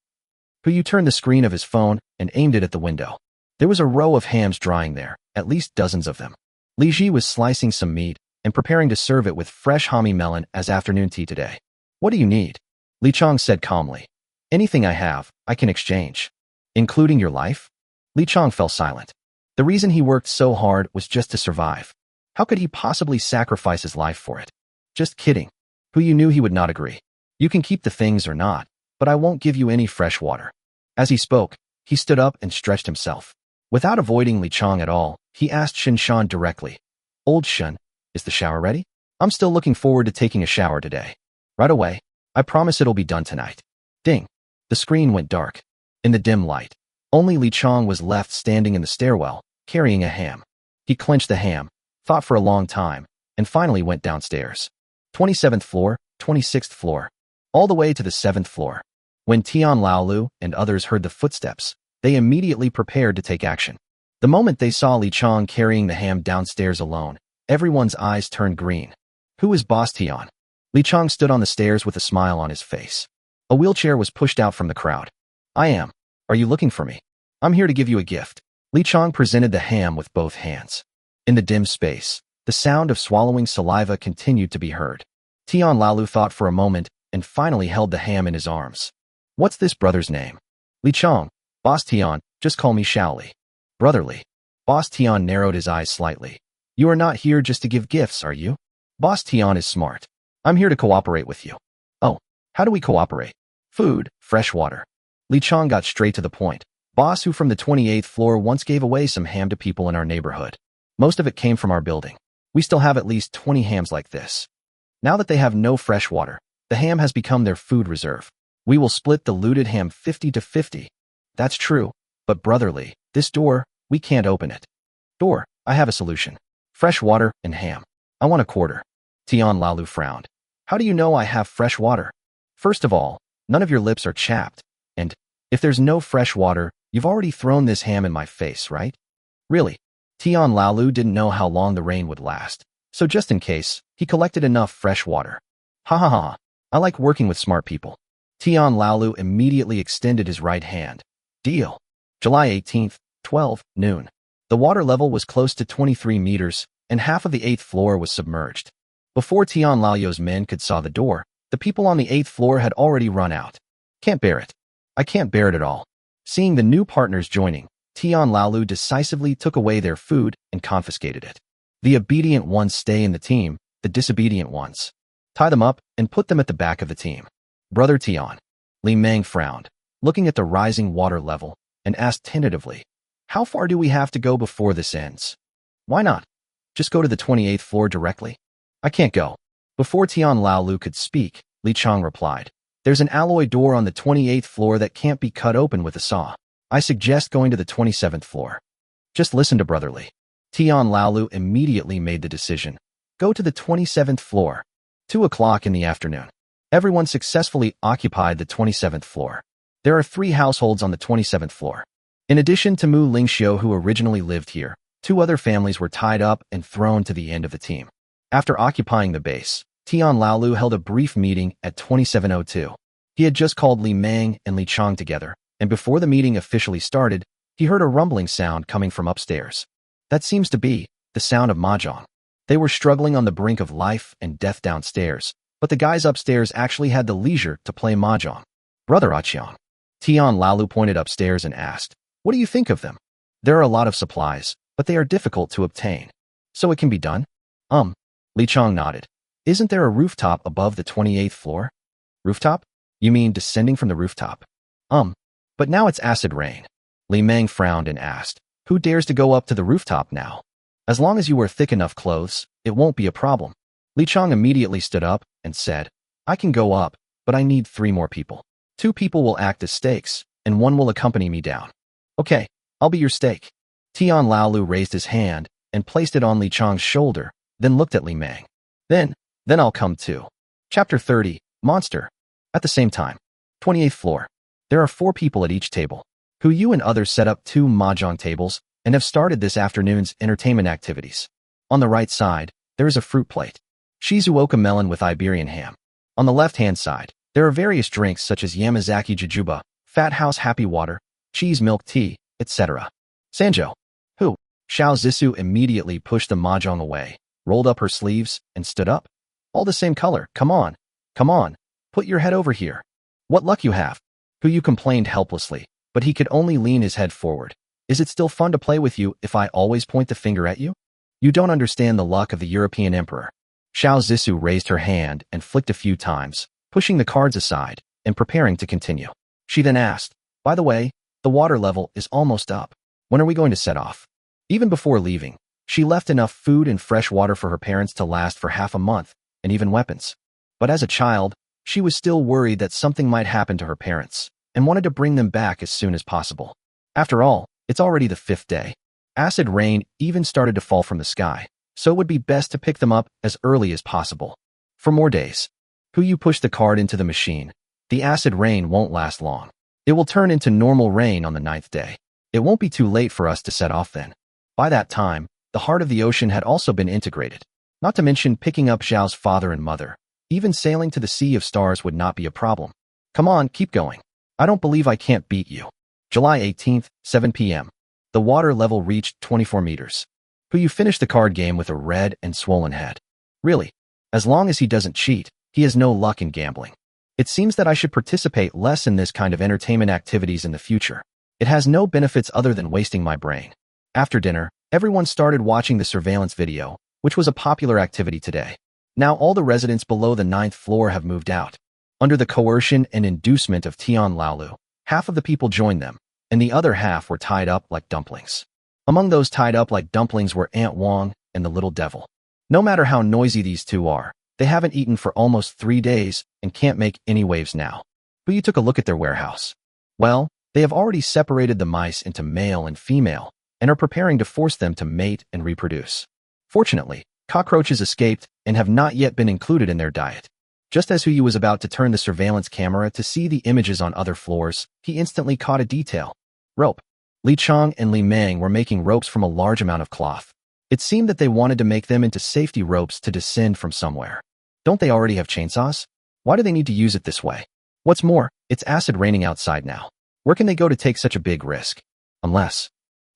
Yu turned the screen of his phone and aimed it at the window. There was a row of hams drying there, at least dozens of them. Li Ji was slicing some meat and preparing to serve it with fresh hominy melon as afternoon tea today. What do you need? Li Chong said calmly. Anything I have, I can exchange. Including your life? Li Chong fell silent. The reason he worked so hard was just to survive. How could he possibly sacrifice his life for it? Just kidding. Yu knew he would not agree. You can keep the things or not, but I won't give you any fresh water. As he spoke, he stood up and stretched himself. Without avoiding Li Chong at all, he asked Shen Shan directly. Old Shen, is the shower ready? I'm still looking forward to taking a shower today. Right away. I promise it'll be done tonight. Ding. The screen went dark. In the dim light, only Li Chong was left standing in the stairwell, carrying a ham. He clenched the ham, thought for a long time, and finally went downstairs. 27th floor, 26th floor. All the way to the 7th floor. When Tian Laolu and others heard the footsteps, they immediately prepared to take action. The moment they saw Li Chong carrying the ham downstairs alone, everyone's eyes turned green. Who is Boss Tian? Li Chong stood on the stairs with a smile on his face. A wheelchair was pushed out from the crowd. I am. Are you looking for me? I'm here to give you a gift. Li Chong presented the ham with both hands. In the dim space, the sound of swallowing saliva continued to be heard. Tian Laolu thought for a moment and finally held the ham in his arms. What's this brother's name? Li Chong. Boss Tian, just call me Shaoli. Brotherly. Boss Tian narrowed his eyes slightly. You are not here just to give gifts, are you? Boss Tian is smart. I'm here to cooperate with you. Oh, how do we cooperate? Food, fresh water. Li Chong got straight to the point. Boss Hu from the 28th floor once gave away some ham to people in our neighborhood. Most of it came from our building. We still have at least 20 hams like this. Now that they have no fresh water, the ham has become their food reserve. We will split the looted ham 50 to 50. That's true, but brotherly, this door, we can't open it. Door, I have a solution. Fresh water and ham. I want a quarter. Tian Laolu frowned. How do you know I have fresh water? First of all, none of your lips are chapped, and if there's no fresh water, you've already thrown this ham in my face, right? Really? Tian Laolu didn't know how long the rain would last, so just in case, he collected enough fresh water. Ha ha ha, I like working with smart people. Tian Laolu immediately extended his right hand. Deal. July 18th, 12 noon. The water level was close to 23 meters, and half of the 8th floor was submerged. Before Tian Lao's men could saw the door, the people on the 8th floor had already run out. Can't bear it. I can't bear it at all. Seeing the new partners joining, Tian Laolu decisively took away their food and confiscated it. The obedient ones stay in the team, the disobedient ones. Tie them up and put them at the back of the team. Brother Tian. Li Meng frowned, looking at the rising water level, and asked tentatively, how far do we have to go before this ends? Why not? Just go to the 28th floor directly? I can't go. Before Tian Laolu could speak, Li Chong replied, there's an alloy door on the 28th floor that can't be cut open with a saw. I suggest going to the 27th floor. Just listen to brotherly. Tian Laolu immediately made the decision. Go to the 27th floor. 2 o'clock in the afternoon. Everyone successfully occupied the 27th floor. There are 3 households on the 27th floor. In addition to Mu Lingxiu, who originally lived here, 2 other families were tied up and thrown to the end of the team. After occupying the base, Tian Laolu held a brief meeting at 2702. He had just called Li Meng and Li Chong together, and before the meeting officially started, he heard a rumbling sound coming from upstairs. That seems to be the sound of mahjong. They were struggling on the brink of life and death downstairs, but the guys upstairs actually had the leisure to play mahjong. Brother Achiang. Tian Lalu pointed upstairs and asked, "What do you think of them? There are a lot of supplies, but they are difficult to obtain. So it can be done?" Li Chang nodded. "Isn't there a rooftop above the 28th floor?" "Rooftop? You mean descending from the rooftop?" But now it's acid rain." Li Meng frowned and asked, "Who dares to go up to the rooftop now? As long as you wear thick enough clothes, it won't be a problem." Li Chang immediately stood up and said, "I can go up, but I need 3 more people. 2 people will act as stakes, and 1 will accompany me down." "Okay, I'll be your stake." Tian Laolu raised his hand and placed it on Li Chang's shoulder, then looked at Li Meng. Then I'll come too." Chapter 30, Monster. At the same time, 28th floor. There are 4 people at each table. Yu and others set up 2 mahjong tables and have started this afternoon's entertainment activities. On the right side, there is a fruit plate. Shizuoka melon with Iberian ham. On the left-hand side, there are various drinks such as Yamazaki Jujuba, Fat House Happy Water, cheese milk tea, etc. Sanjo. Who? Xiao Zissou immediately pushed the mahjong away, rolled up her sleeves, and stood up. "All the same color, come on. Put your head over here. What luck you have." Yu complained helplessly, but he could only lean his head forward. "Is it still fun to play with you if I always point the finger at you? You don't understand the luck of the European emperor." Xiao Zissou raised her hand and flicked a few times, pushing the cards aside and preparing to continue. She then asked, "By the way, the water level is almost up. When are we going to set off?" Even before leaving, she left enough food and fresh water for her parents to last for half a month, and even weapons. But as a child, she was still worried that something might happen to her parents, and wanted to bring them back as soon as possible. After all, it's already the 5th day. Acid rain even started to fall from the sky, so it would be best to pick them up as early as possible. For more days. Yu pushed the card into the machine. The acid rain won't last long. It will turn into normal rain on the 9th day. It won't be too late for us to set off then. By that time, the heart of the ocean had also been integrated. Not to mention picking up Zhao's father and mother. Even sailing to the Sea of Stars would not be a problem. Come on, keep going. I don't believe I can't beat you. July 18th, 7 p.m. The water level reached 24 meters. Yu finished the card game with a red and swollen head. Really? As long as he doesn't cheat, he has no luck in gambling. It seems that I should participate less in this kind of entertainment activities in the future. It has no benefits other than wasting my brain. After dinner, everyone started watching the surveillance video, which was a popular activity today. Now all the residents below the 9th floor have moved out. Under the coercion and inducement of Tian Laolu, half of the people joined them, and the other half were tied up like dumplings. Among those tied up like dumplings were Aunt Wong and the little devil. No matter how noisy these two are, they haven't eaten for almost 3 days and can't make any waves now. Yu took a look at their warehouse. Well, they have already separated the mice into male and female, and are preparing to force them to mate and reproduce. Fortunately, cockroaches escaped and have not yet been included in their diet. Just as Yu was about to turn the surveillance camera to see the images on other floors, he instantly caught a detail. Rope. Li Chang and Li Meng were making ropes from a large amount of cloth. It seemed that they wanted to make them into safety ropes to descend from somewhere. Don't they already have chainsaws? Why do they need to use it this way? What's more, it's acid raining outside now. Where can they go to take such a big risk? Unless.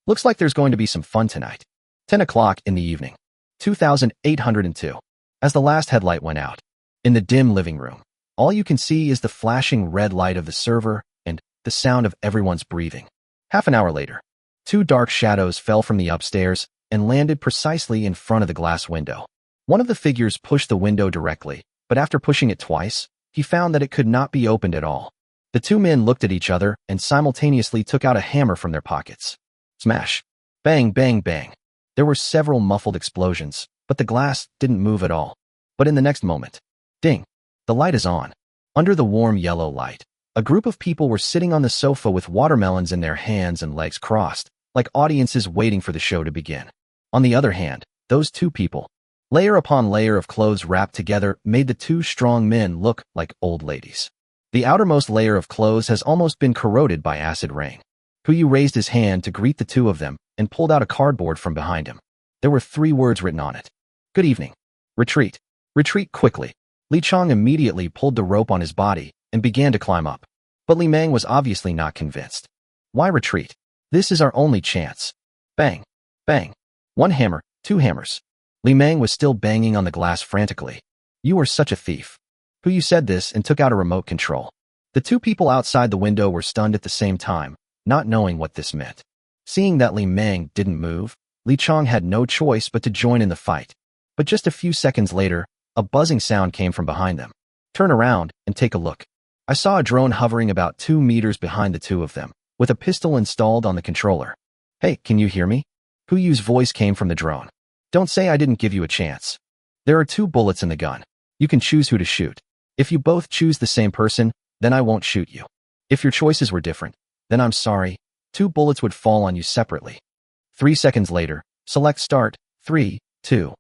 Looks like there's going to be some fun tonight. 10 o'clock in the evening. 2802. As the last headlight went out. In the dim living room, all you can see is the flashing red light of the server and the sound of everyone's breathing. Half an hour later, 2 dark shadows fell from the upstairs and landed precisely in front of the glass window. One of the figures pushed the window directly, but after pushing it twice, he found that it could not be opened at all. The 2 men looked at each other and simultaneously took out a hammer from their pockets. Smash. Bang, bang, bang. There were several muffled explosions, but the glass didn't move at all. But in the next moment, ding, the light is on. Under the warm yellow light, a group of people were sitting on the sofa with watermelons in their hands and legs crossed, like audiences waiting for the show to begin. On the other hand, those 2 people, layer upon layer of clothes wrapped together, made the 2 strong men look like old ladies. The outermost layer of clothes has almost been corroded by acid rain. Yu raised his hand to greet the 2 of them and pulled out a cardboard from behind him. There were 3 words written on it. Good evening. Retreat. Retreat quickly. Li Chang immediately pulled the rope on his body and began to climb up. But Li Meng was obviously not convinced. Why retreat? This is our only chance. Bang. Bang. One hammer, two hammers. Li Meng was still banging on the glass frantically. You are such a thief. Who said this and took out a remote control. The two people outside the window were stunned at the same time, not knowing what this meant. Seeing that Li Meng didn't move, Li Chong had no choice but to join in the fight. But just a few seconds later, a buzzing sound came from behind them. Turn around and take a look. I saw a drone hovering about 2 meters behind the two of them, with a pistol installed on the controller. Hey, can you hear me? Huyu's voice came from the drone. Don't say I didn't give you a chance. There are 2 bullets in the gun. You can choose who to shoot. If you both choose the same person, then I won't shoot you. If your choices were different, then I'm sorry. 2 bullets would fall on you separately. 3 seconds later, select start. 3, 2.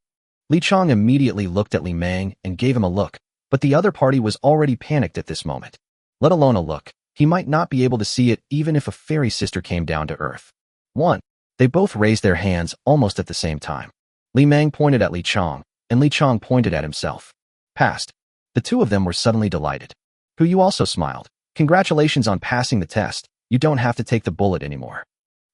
Li Chong immediately looked at Li Meng and gave him a look, but the other party was already panicked at this moment. Let alone a look, he might not be able to see it even if a fairy sister came down to earth. 1. They both raised their hands almost at the same time. Li Meng pointed at Li Chong, and Li Chong pointed at himself. Passed. The two of them were suddenly delighted. Huyu also smiled. Congratulations on passing the test. You don't have to take the bullet anymore.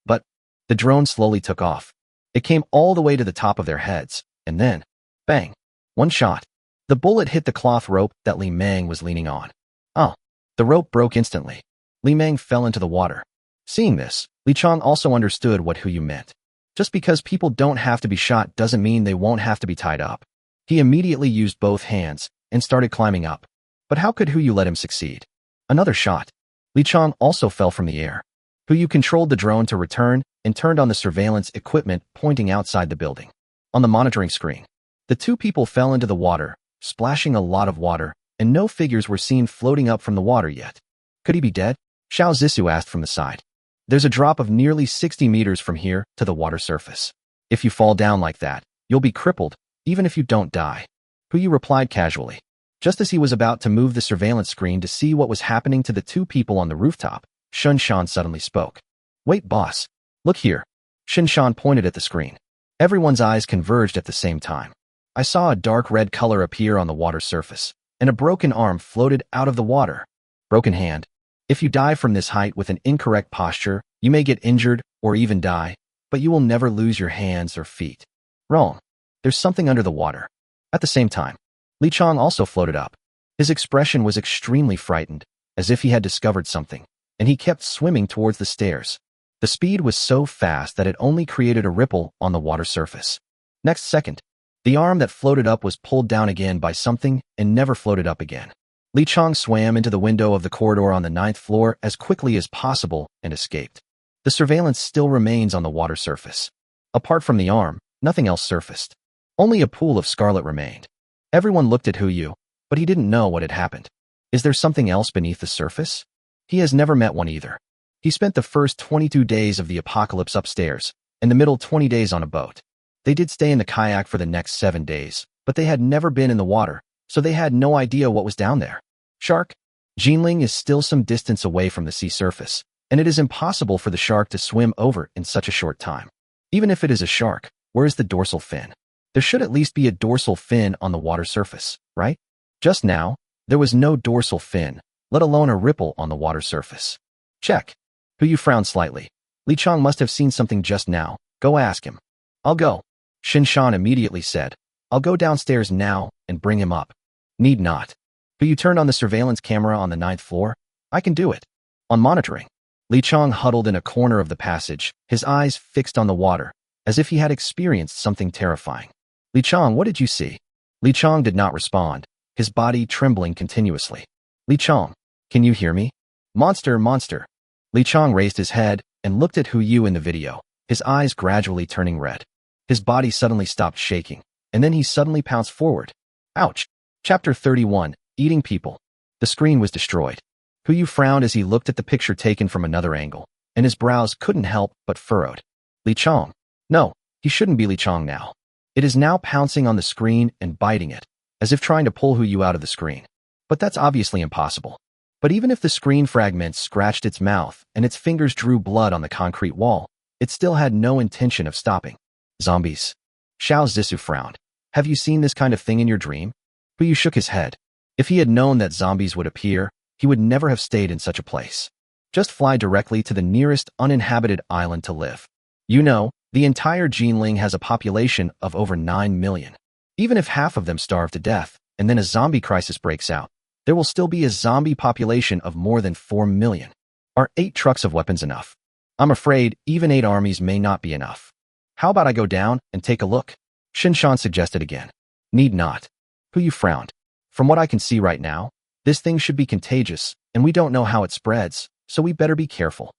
But the drone slowly took off. It came all the way to the top of their heads, and then, bang, one shot. The bullet hit the cloth rope that Li Meng was leaning on. Oh, the rope broke instantly. Li Meng fell into the water. Seeing this, Li Chong also understood what Huyu meant. Just because people don't have to be shot doesn't mean they won't have to be tied up. He immediately used both hands and started climbing up. But how could Huyu let him succeed? Another shot. Li Chong also fell from the air. Huyu controlled the drone to return and turned on the surveillance equipment pointing outside the building. On the monitoring screen, the two people fell into the water, splashing a lot of water, and no figures were seen floating up from the water yet. Could he be dead? Xiao Zissou asked from the side. There's a drop of nearly 60 meters from here to the water surface. If you fall down like that, you'll be crippled, even if you don't die. Huyu replied casually. Just as he was about to move the surveillance screen to see what was happening to the two people on the rooftop, Shun Shan suddenly spoke. Wait, boss. Look here. Shun Shan pointed at the screen. Everyone's eyes converged at the same time. I saw a dark red color appear on the water surface, and a broken arm floated out of the water. Broken hand. If you dive from this height with an incorrect posture, you may get injured or even die, but you will never lose your hands or feet. Wrong. There's something under the water. At the same time, Li Chong also floated up. His expression was extremely frightened, as if he had discovered something, and he kept swimming towards the stairs. The speed was so fast that it only created a ripple on the water surface. Next second, the arm that floated up was pulled down again by something and never floated up again. Li Chong swam into the window of the corridor on the 9th floor as quickly as possible and escaped. The surveillance still remains on the water surface. Apart from the arm, nothing else surfaced. Only a pool of scarlet remained. Everyone looked at Huyu, but he didn't know what had happened. Is there something else beneath the surface? He has never met one either. He spent the first 22 days of the apocalypse upstairs, and the middle 20 days on a boat. They did stay in the kayak for the next 7 days, but they had never been in the water, so they had no idea what was down there. Shark? Jinling is still some distance away from the sea surface, and it is impossible for the shark to swim over in such a short time. Even if it is a shark, where is the dorsal fin? There should at least be a dorsal fin on the water surface, right? Just now, there was no dorsal fin, let alone a ripple on the water surface. Check. Huyu frowned slightly. Li Chong must have seen something just now. Go ask him. I'll go. Shin Shan immediately said. I'll go downstairs now and bring him up. Need not. Huyu turned on the surveillance camera on the 9th floor. I can do it. On monitoring, Li Chong huddled in a corner of the passage, his eyes fixed on the water, as if he had experienced something terrifying. Li Chong, what did you see? Li Chong did not respond, his body trembling continuously. Li Chong, can you hear me? Monster, monster. Li Chong raised his head and looked at Huyu in the video, his eyes gradually turning red. His body suddenly stopped shaking, and then he suddenly pounced forward. Ouch. Chapter 31, Eating People. The screen was destroyed. Huyu frowned as he looked at the picture taken from another angle, and his brows couldn't help but furrowed. Li Chong. No, he shouldn't be Li Chong now. It is now pouncing on the screen and biting it, as if trying to pull Huyu out of the screen. But that's obviously impossible. But even if the screen fragments scratched its mouth and its fingers drew blood on the concrete wall, it still had no intention of stopping. Zombies. Xiao Zissou frowned. Have you seen this kind of thing in your dream? Huyu shook his head. If he had known that zombies would appear, he would never have stayed in such a place. Just fly directly to the nearest uninhabited island to live. You know, the entire Jinling has a population of over 9 million. Even if half of them starve to death, and then a zombie crisis breaks out, there will still be a zombie population of more than 4 million. Are 8 trucks of weapons enough? I'm afraid even 8 armies may not be enough. How about I go down and take a look? Shinshan suggested again. Need not. Huyu frowned. From what I can see right now, this thing should be contagious, and we don't know how it spreads, so we better be careful.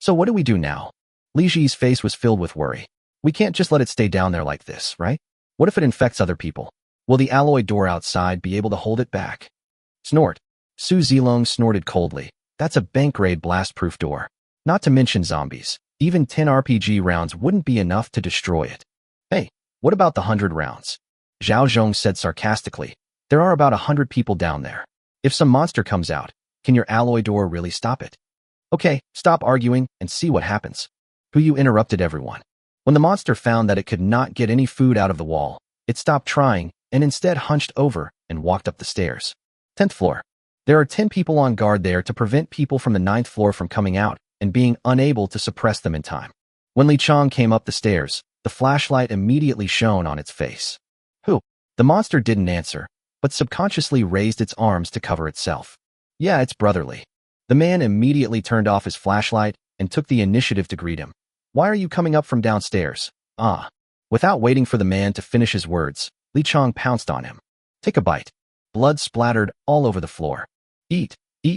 So what do we do now? Li Ji's face was filled with worry. We can't just let it stay down there like this, right? What if it infects other people? Will the alloy door outside be able to hold it back? Snort. Su Zilong snorted coldly. That's a bank-grade blast-proof door. Not to mention zombies. Even 10 RPG rounds wouldn't be enough to destroy it. Hey, what about the 100 rounds? Zhao Zhong said sarcastically. There are about 100 people down there. If some monster comes out, can your alloy door really stop it? Okay, stop arguing and see what happens. Huyu interrupted everyone. When the monster found that it could not get any food out of the wall, it stopped trying and instead hunched over and walked up the stairs. 10th floor. There are 10 people on guard there to prevent people from the 9th floor from coming out and being unable to suppress them in time. When Li Chang came up the stairs, the flashlight immediately shone on its face. Who? The monster didn't answer, but subconsciously raised its arms to cover itself. Yeah, it's brotherly. The man immediately turned off his flashlight and took the initiative to greet him. Why are you coming up from downstairs? Ah. Without waiting for the man to finish his words, Li Chang pounced on him. Take a bite. Blood splattered all over the floor. Eat,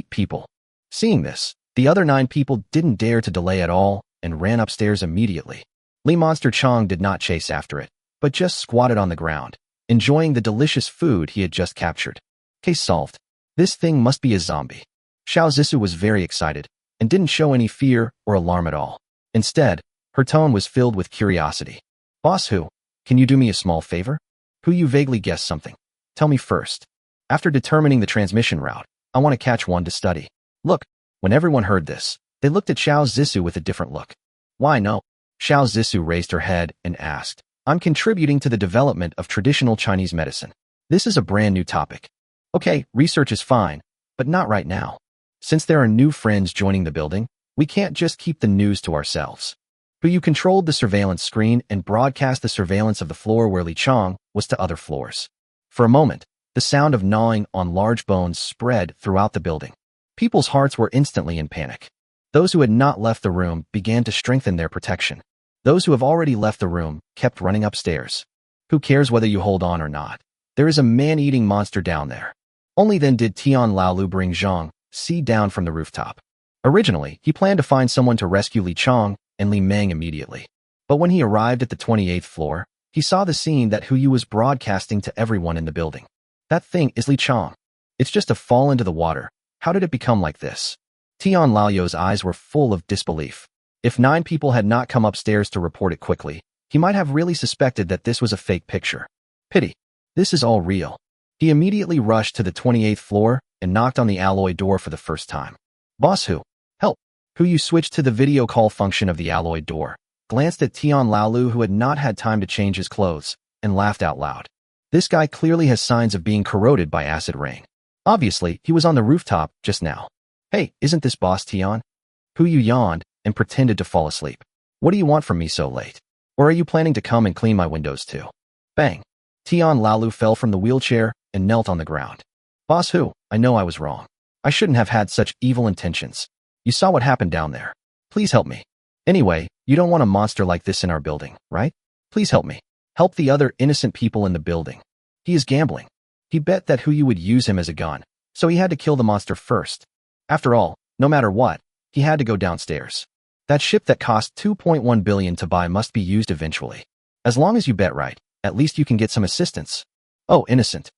people. Seeing this, the other 9 people didn't dare to delay at all and ran upstairs immediately. Li Monster Chang did not chase after it, but just squatted on the ground, enjoying the delicious food he had just captured. Case solved. This thing must be a zombie. Xiao Zissou was very excited and didn't show any fear or alarm at all. Instead, her tone was filled with curiosity. Boss Hu, can you do me a small favor? Huyu vaguely guessed something. Tell me first. After determining the transmission route, I want to catch one to study. Look, when everyone heard this, they looked at Xiao Zissou with a different look. Why no? Xiao Zissou raised her head and asked. I'm contributing to the development of traditional Chinese medicine. This is a brand new topic. Okay, research is fine, but not right now. Since there are new friends joining the building, we can't just keep the news to ourselves. Huyu controlled the surveillance screen and broadcast the surveillance of the floor where Li Chang was to other floors. For a moment, the sound of gnawing on large bones spread throughout the building. People's hearts were instantly in panic. Those who had not left the room began to strengthen their protection. Those who have already left the room kept running upstairs. Who cares whether you hold on or not? There is a man-eating monster down there. Only then did Tian Laolu bring Zhang Si down from the rooftop. Originally, he planned to find someone to rescue Li Chang and Li Meng immediately. But when he arrived at the 28th floor, he saw the scene that Huyu was broadcasting to everyone in the building. That thing is Li Chang. It's just a fall into the water. How did it become like this? Tian Lao's eyes were full of disbelief. If 9 people had not come upstairs to report it quickly, he might have really suspected that this was a fake picture. Pity. This is all real. He immediately rushed to the 28th floor and knocked on the alloy door for the first time. Boss Hu, help. Huyu switched to the video call function of the alloy door, glanced at Tian Laolu who had not had time to change his clothes, and laughed out loud. This guy clearly has signs of being corroded by acid rain. Obviously, he was on the rooftop just now. Hey, isn't this Boss Tian? Huyu yawned and pretended to fall asleep. What do you want from me so late? Or are you planning to come and clean my windows too? Bang. Tian Laolu fell from the wheelchair and knelt on the ground. Boss Hu, I know I was wrong. I shouldn't have had such evil intentions. You saw what happened down there. Please help me. Anyway, you don't want a monster like this in our building, right? Please help me. Help the other innocent people in the building. He is gambling. He bet that Huyu would use him as a gun, so he had to kill the monster first. After all, no matter what, he had to go downstairs. That ship that cost 2.1 billion to buy must be used eventually. As long as you bet right, at least you can get some assistance. Oh, innocent.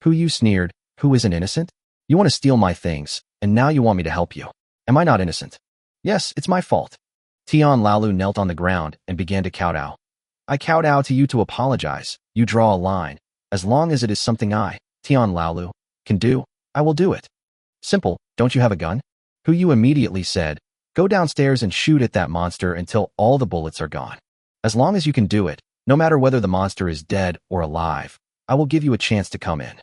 Huyu sneered. Who isn't innocent? You want to steal my things, and now you want me to help you. Am I not innocent? Yes, it's my fault. Tian Laolu knelt on the ground and began to kowtow. I kowtow to you to apologize. You draw a line. As long as it is something I, Tian Laolu, can do, I will do it. Simple, don't you have a gun? Huyu immediately said, go downstairs and shoot at that monster until all the bullets are gone. As long as you can do it, no matter whether the monster is dead or alive, I will give you a chance to come in.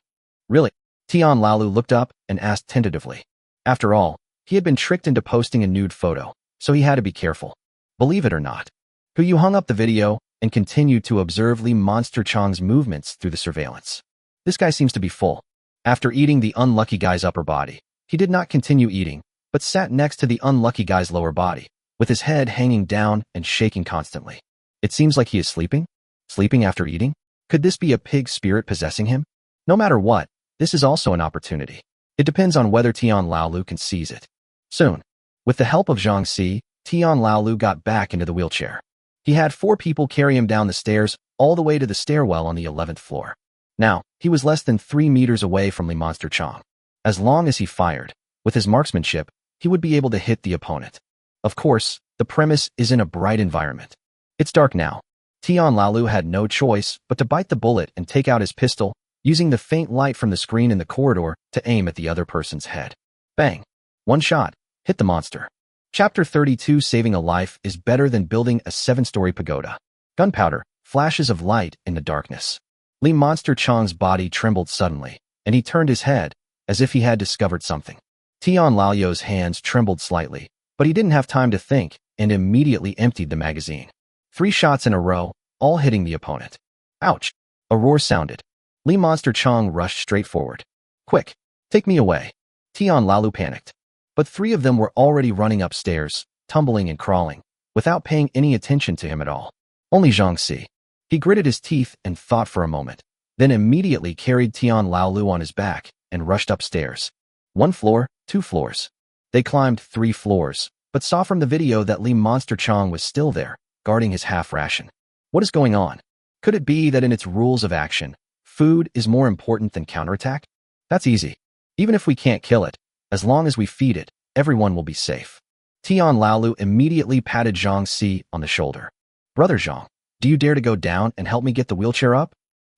Really? Tian Laolu looked up and asked tentatively. After all, he had been tricked into posting a nude photo, so he had to be careful. Believe it or not, Yu hung up the video and continued to observe Lee Monster Chang's movements through the surveillance. This guy seems to be full. After eating the unlucky guy's upper body, he did not continue eating, but sat next to the unlucky guy's lower body, with his head hanging down and shaking constantly. It seems like he is sleeping? Sleeping after eating? Could this be a pig spirit possessing him? No matter what, this is also an opportunity. It depends on whether Tian Laolu can seize it. Soon, with the help of Zhang Si, Tian Laolu got back into the wheelchair. He had 4 people carry him down the stairs all the way to the stairwell on the 11th floor. Now, he was less than 3 meters away from Lee Monster Chang. As long as he fired, with his marksmanship, he would be able to hit the opponent. Of course, the premise is in a bright environment. It's dark now. Tian Laolu had no choice but to bite the bullet and take out his pistol, using the faint light from the screen in the corridor to aim at the other person's head. Bang! One shot, hit the monster. Chapter 32: Saving a life is better than building a 7-story pagoda. Gunpowder, flashes of light in the darkness. Lee Monster Chang's body trembled suddenly, and he turned his head, as if he had discovered something. Tian Laolu's hands trembled slightly, but he didn't have time to think and immediately emptied the magazine. 3 shots in a row, all hitting the opponent. Ouch! A roar sounded. Lee Monster Chang rushed straight forward. Quick, take me away. Tian Laolu panicked. But 3 of them were already running upstairs, tumbling and crawling, without paying any attention to him at all. Only Zhang Si. He gritted his teeth and thought for a moment, then immediately carried Tian Laolu on his back and rushed upstairs. 1 floor, 2 floors. They climbed 3 floors, but saw from the video that Lee Monster Chang was still there, guarding his half ration. What is going on? Could it be that in its rules of action, food is more important than counterattack? That's easy. Even if we can't kill it, as long as we feed it, everyone will be safe. Tian Laolu immediately patted Zhang Si on the shoulder. Brother Zhang, do you dare to go down and help me get the wheelchair up?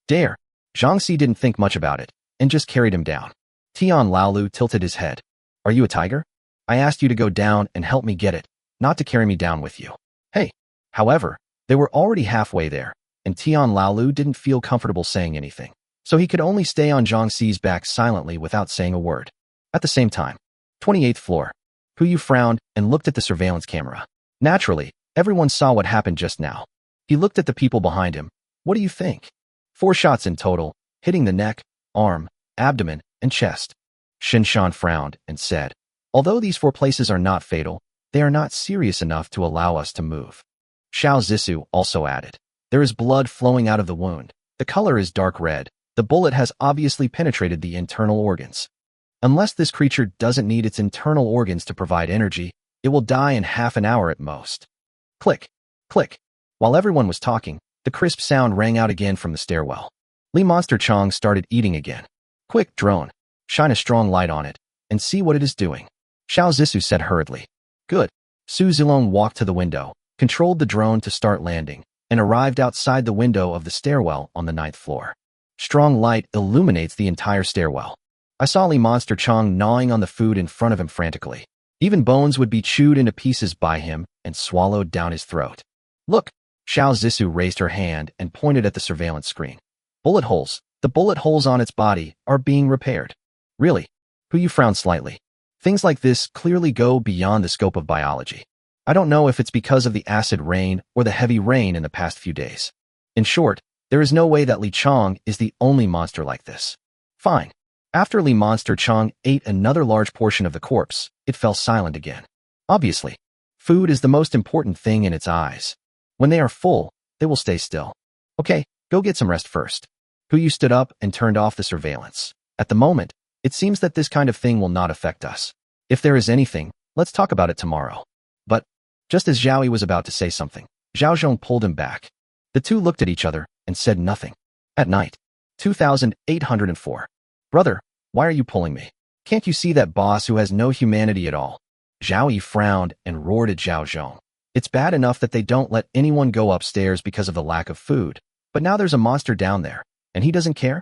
Dare. Zhang Si didn't think much about it, and just carried him down. Tian Laolu tilted his head. Are you a tiger? I asked you to go down and help me get it, not to carry me down with you. Hey. However, they were already halfway there, and Tian Laolu didn't feel comfortable saying anything, so he could only stay on Zhang Si's back silently without saying a word. At the same time, 28th floor. Yu frowned and looked at the surveillance camera. Naturally, everyone saw what happened just now. He looked at the people behind him. What do you think? 4 shots in total, hitting the neck, arm, abdomen, and chest. Shinshan frowned and said, although these 4 places are not fatal, they are not serious enough to allow us to move. Xiao Zissou also added, there is blood flowing out of the wound. The color is dark red. The bullet has obviously penetrated the internal organs. Unless this creature doesn't need its internal organs to provide energy, it will die in half an hour at most. Click, click. While everyone was talking, the crisp sound rang out again from the stairwell. Lee Monster Chang started eating again. Quick, drone. Shine a strong light on it, and see what it is doing. Xiao Zissou said hurriedly. Good. Su Zilong walked to the window, controlled the drone to start landing, and arrived outside the window of the stairwell on the 9th floor. Strong light illuminates the entire stairwell. I saw Lee Monster Chang gnawing on the food in front of him frantically. Even bones would be chewed into pieces by him and swallowed down his throat. Look! Xiao Zissou raised her hand and pointed at the surveillance screen. Bullet holes. The bullet holes on its body are being repaired. Really? Yu frowned slightly. Things like this clearly go beyond the scope of biology. I don't know if it's because of the acid rain or the heavy rain in the past few days. In short, there is no way that Li Chang is the only monster like this. Fine. After Lee Monster Chang ate another large portion of the corpse, it fell silent again. Obviously, food is the most important thing in its eyes. When they are full, they will stay still. Okay, go get some rest first. Yu stood up and turned off the surveillance. At the moment, it seems that this kind of thing will not affect us. If there is anything, let's talk about it tomorrow. But, just as Zhao Yi was about to say something, Zhao Zhong pulled him back. The two looked at each other and said nothing. At night. 2804. Brother, why are you pulling me? Can't you see that boss who has no humanity at all? Zhao Yi frowned and roared at Zhao Zhong. It's bad enough that they don't let anyone go upstairs because of the lack of food, but now there's a monster down there, and he doesn't care?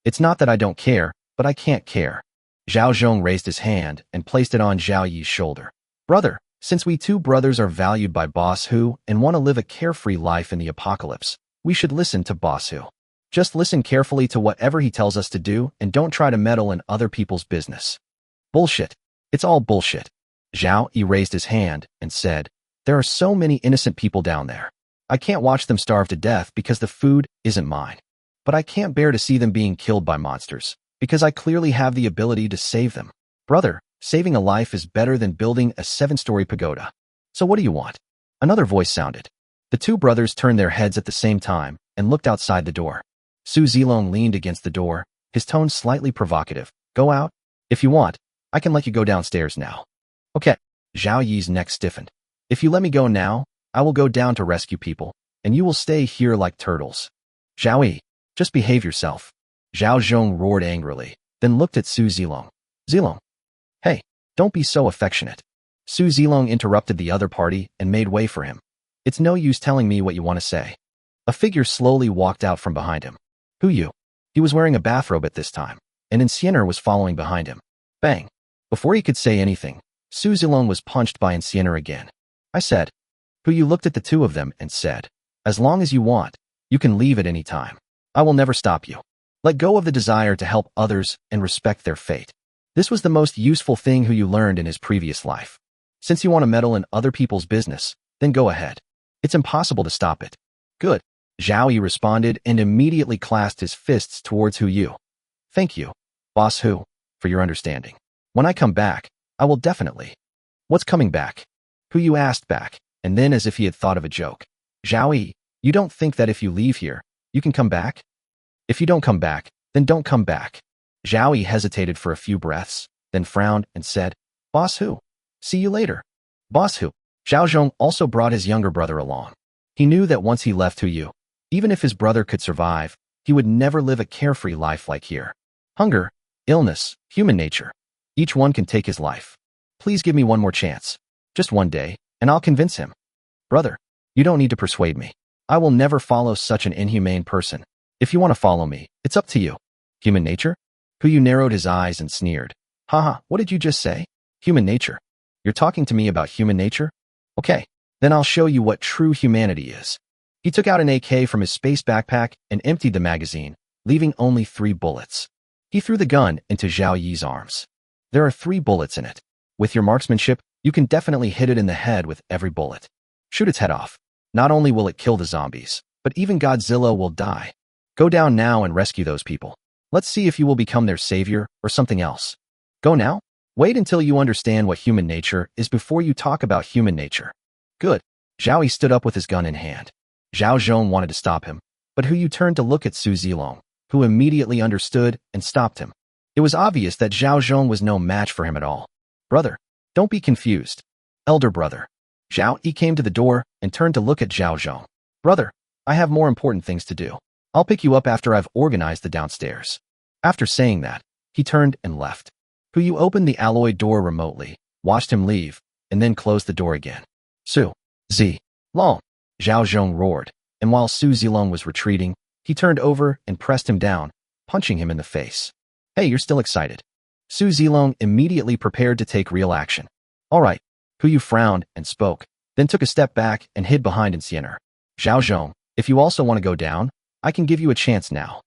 It's not that I don't care, but I can't care. Zhao Zhong raised his hand and placed it on Zhao Yi's shoulder. Brother, since we 2 brothers are valued by Boss Hu and want to live a carefree life in the apocalypse, we should listen to Boss Hu. Just listen carefully to whatever he tells us to do and don't try to meddle in other people's business. Bullshit. It's all bullshit. Zhao Yi raised his hand and said, there are so many innocent people down there. I can't watch them starve to death because the food isn't mine. But I can't bear to see them being killed by monsters, because I clearly have the ability to save them. Brother, saving a life is better than building a 7-story pagoda. So what do you want? Another voice sounded. The two brothers turned their heads at the same time and looked outside the door. Su Zilong leaned against the door, his tone slightly provocative. Go out? If you want, I can let you go downstairs now. Okay. Zhao Yi's neck stiffened. If you let me go now, I will go down to rescue people, and you will stay here like turtles. Zhao Yi, just behave yourself. Zhao Zhong roared angrily, then looked at Su Zilong. Zilong. Hey, don't be so affectionate. Su Zilong interrupted the other party and made way for him. It's no use telling me what you want to say. A figure slowly walked out from behind him. Who you? He was wearing a bathrobe at this time, and Insiener was following behind him. Bang. Before he could say anything, Su Zilong was punched by Insiener again. I said. Who you looked at the two of them and said, as long as you want, you can leave at any time. I will never stop you. Let go of the desire to help others and respect their fate. This was the most useful thing who you learned in his previous life. Since you want to meddle in other people's business, then go ahead. It's impossible to stop it. Good. Zhao Yi responded and immediately clasped his fists towards Hu Yu. Thank you, Boss Hu, for your understanding. When I come back, I will definitely. What's coming back? Hu Yu asked back, and then as if he had thought of a joke. Zhao Yi, you don't think that if you leave here, you can come back? If you don't come back, then don't come back. Zhao Yi hesitated for a few breaths, then frowned and said, Boss Hu, see you later. Boss Hu. Zhao Zhong also brought his younger brother along. He knew that once he left Hu Yu, even if his brother could survive, he would never live a carefree life like here. Hunger, illness, human nature. Each one can take his life. Please give me one more chance. Just one day, and I'll convince him. Brother, you don't need to persuade me. I will never follow such an inhumane person. If you want to follow me, it's up to you. Human nature? Hu Yu narrowed his eyes and sneered. Haha, what did you just say? Human nature. You're talking to me about human nature? Okay, then I'll show you what true humanity is. He took out an AK from his space backpack and emptied the magazine, leaving only 3 bullets. He threw the gun into Zhao Yi's arms. There are 3 bullets in it. With your marksmanship, you can definitely hit it in the head with every bullet. Shoot its head off. Not only will it kill the zombies, but even Godzilla will die. Go down now and rescue those people. Let's see if you will become their savior or something else. Go now? Wait until you understand what human nature is before you talk about human nature. Good. Zhao Yi stood up with his gun in hand. Zhao Zhong wanted to stop him, but Hu Yu turned to look at Su Zilong, who immediately understood and stopped him. It was obvious that Zhao Zhong was no match for him at all. Brother, don't be confused. Elder brother. Zhao Yi came to the door and turned to look at Zhao Zhong. Brother, I have more important things to do. I'll pick you up after I've organized the downstairs. After saying that, he turned and left. Hu Yu opened the alloy door remotely, watched him leave, and then closed the door again. Su Zilong. Zhao Zhong roared, and while Su Zilong was retreating, he turned over and pressed him down, punching him in the face. Hey, you're still excited. Su Zilong immediately prepared to take real action. All right. Hu Yu frowned and spoke, then took a step back and hid behind Insiener. Zhao Zhong, if you also want to go down, I can give you a chance now.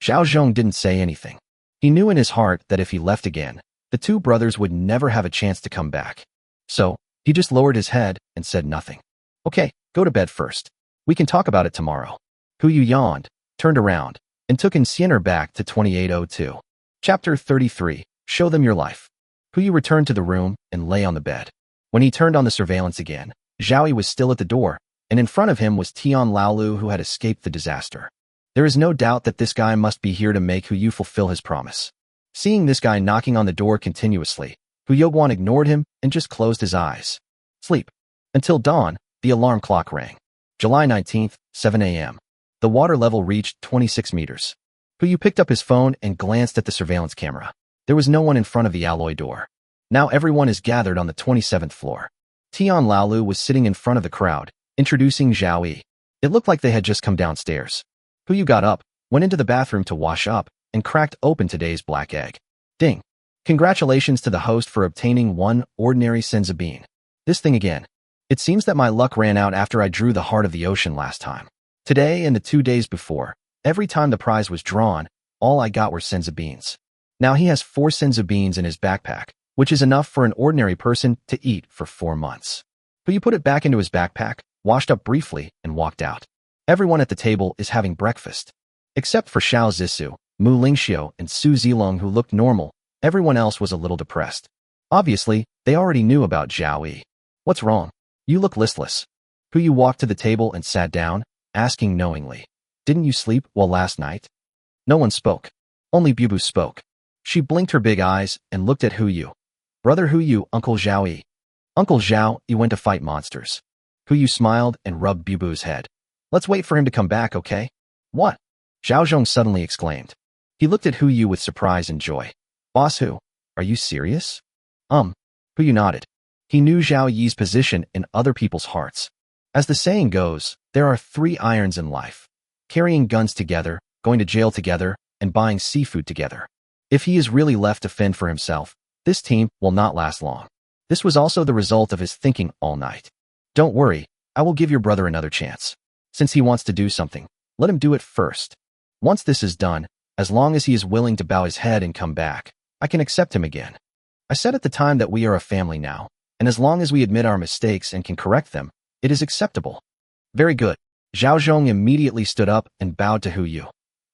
Zhao Zhong didn't say anything. He knew in his heart that if he left again, the two brothers would never have a chance to come back. So, he just lowered his head and said nothing. Okay, go to bed first. We can talk about it tomorrow. Hu Yu yawned, turned around, and took Insiener back to 2802. Chapter 33, Show Them Your Life. Hu Yu returned to the room and lay on the bed. When he turned on the surveillance again, Zhao Yi was still at the door, and in front of him was Tian Laolu who had escaped the disaster. There is no doubt that this guy must be here to make Hu Yu fulfill his promise. Seeing this guy knocking on the door continuously, Hu Yoguan ignored him and just closed his eyes. Sleep. Until dawn, the alarm clock rang. July 19th, 7 a.m. The water level reached 26 meters. Hu Yu picked up his phone and glanced at the surveillance camera. There was no one in front of the alloy door. Now everyone is gathered on the 27th floor. Tian Laolu was sitting in front of the crowd, introducing Zhao Yi. It looked like they had just come downstairs. Hu Yu got up, went into the bathroom to wash up, and cracked open today's black egg. Ding. Congratulations to the host for obtaining one ordinary senza bean. This thing again. It seems that my luck ran out after I drew the heart of the ocean last time. Today and the 2 days before, every time the prize was drawn, all I got were senza beans. Now he has 4 senza beans in his backpack, which is enough for an ordinary person to eat for 4 months. Hu Yu put it back into his backpack, washed up briefly, and walked out. Everyone at the table is having breakfast. Except for Xiao Zisu, Mu Lingxiu, and Su Zilong, who looked normal, everyone else was a little depressed. Obviously, they already knew about Zhao Yi. What's wrong? You look listless. Hu Yu walked to the table and sat down, asking knowingly, didn't you sleep well last night? No one spoke. Only Bubu spoke. She blinked her big eyes and looked at Hu Yu. Brother Hu Yu, Uncle Zhao Yi. Uncle Zhao Yi went to fight monsters. Hu Yu smiled and rubbed Bubu's head. Let's wait for him to come back, okay? What? Zhao Zhong suddenly exclaimed. He looked at Hu Yu with surprise and joy. Boss Hu, are you serious? Hu Yu nodded. He knew Zhao Yi's position in other people's hearts. As the saying goes, there are 3 irons in life: carrying guns together, going to jail together, and buying seafood together. If he is really left to fend for himself, this team will not last long. This was also the result of his thinking all night. Don't worry, I will give your brother another chance. Since he wants to do something, let him do it first. Once this is done, as long as he is willing to bow his head and come back, I can accept him again. I said at the time that we are a family now, and as long as we admit our mistakes and can correct them, it is acceptable. Very good. Zhao Zhong immediately stood up and bowed to Hu Yu.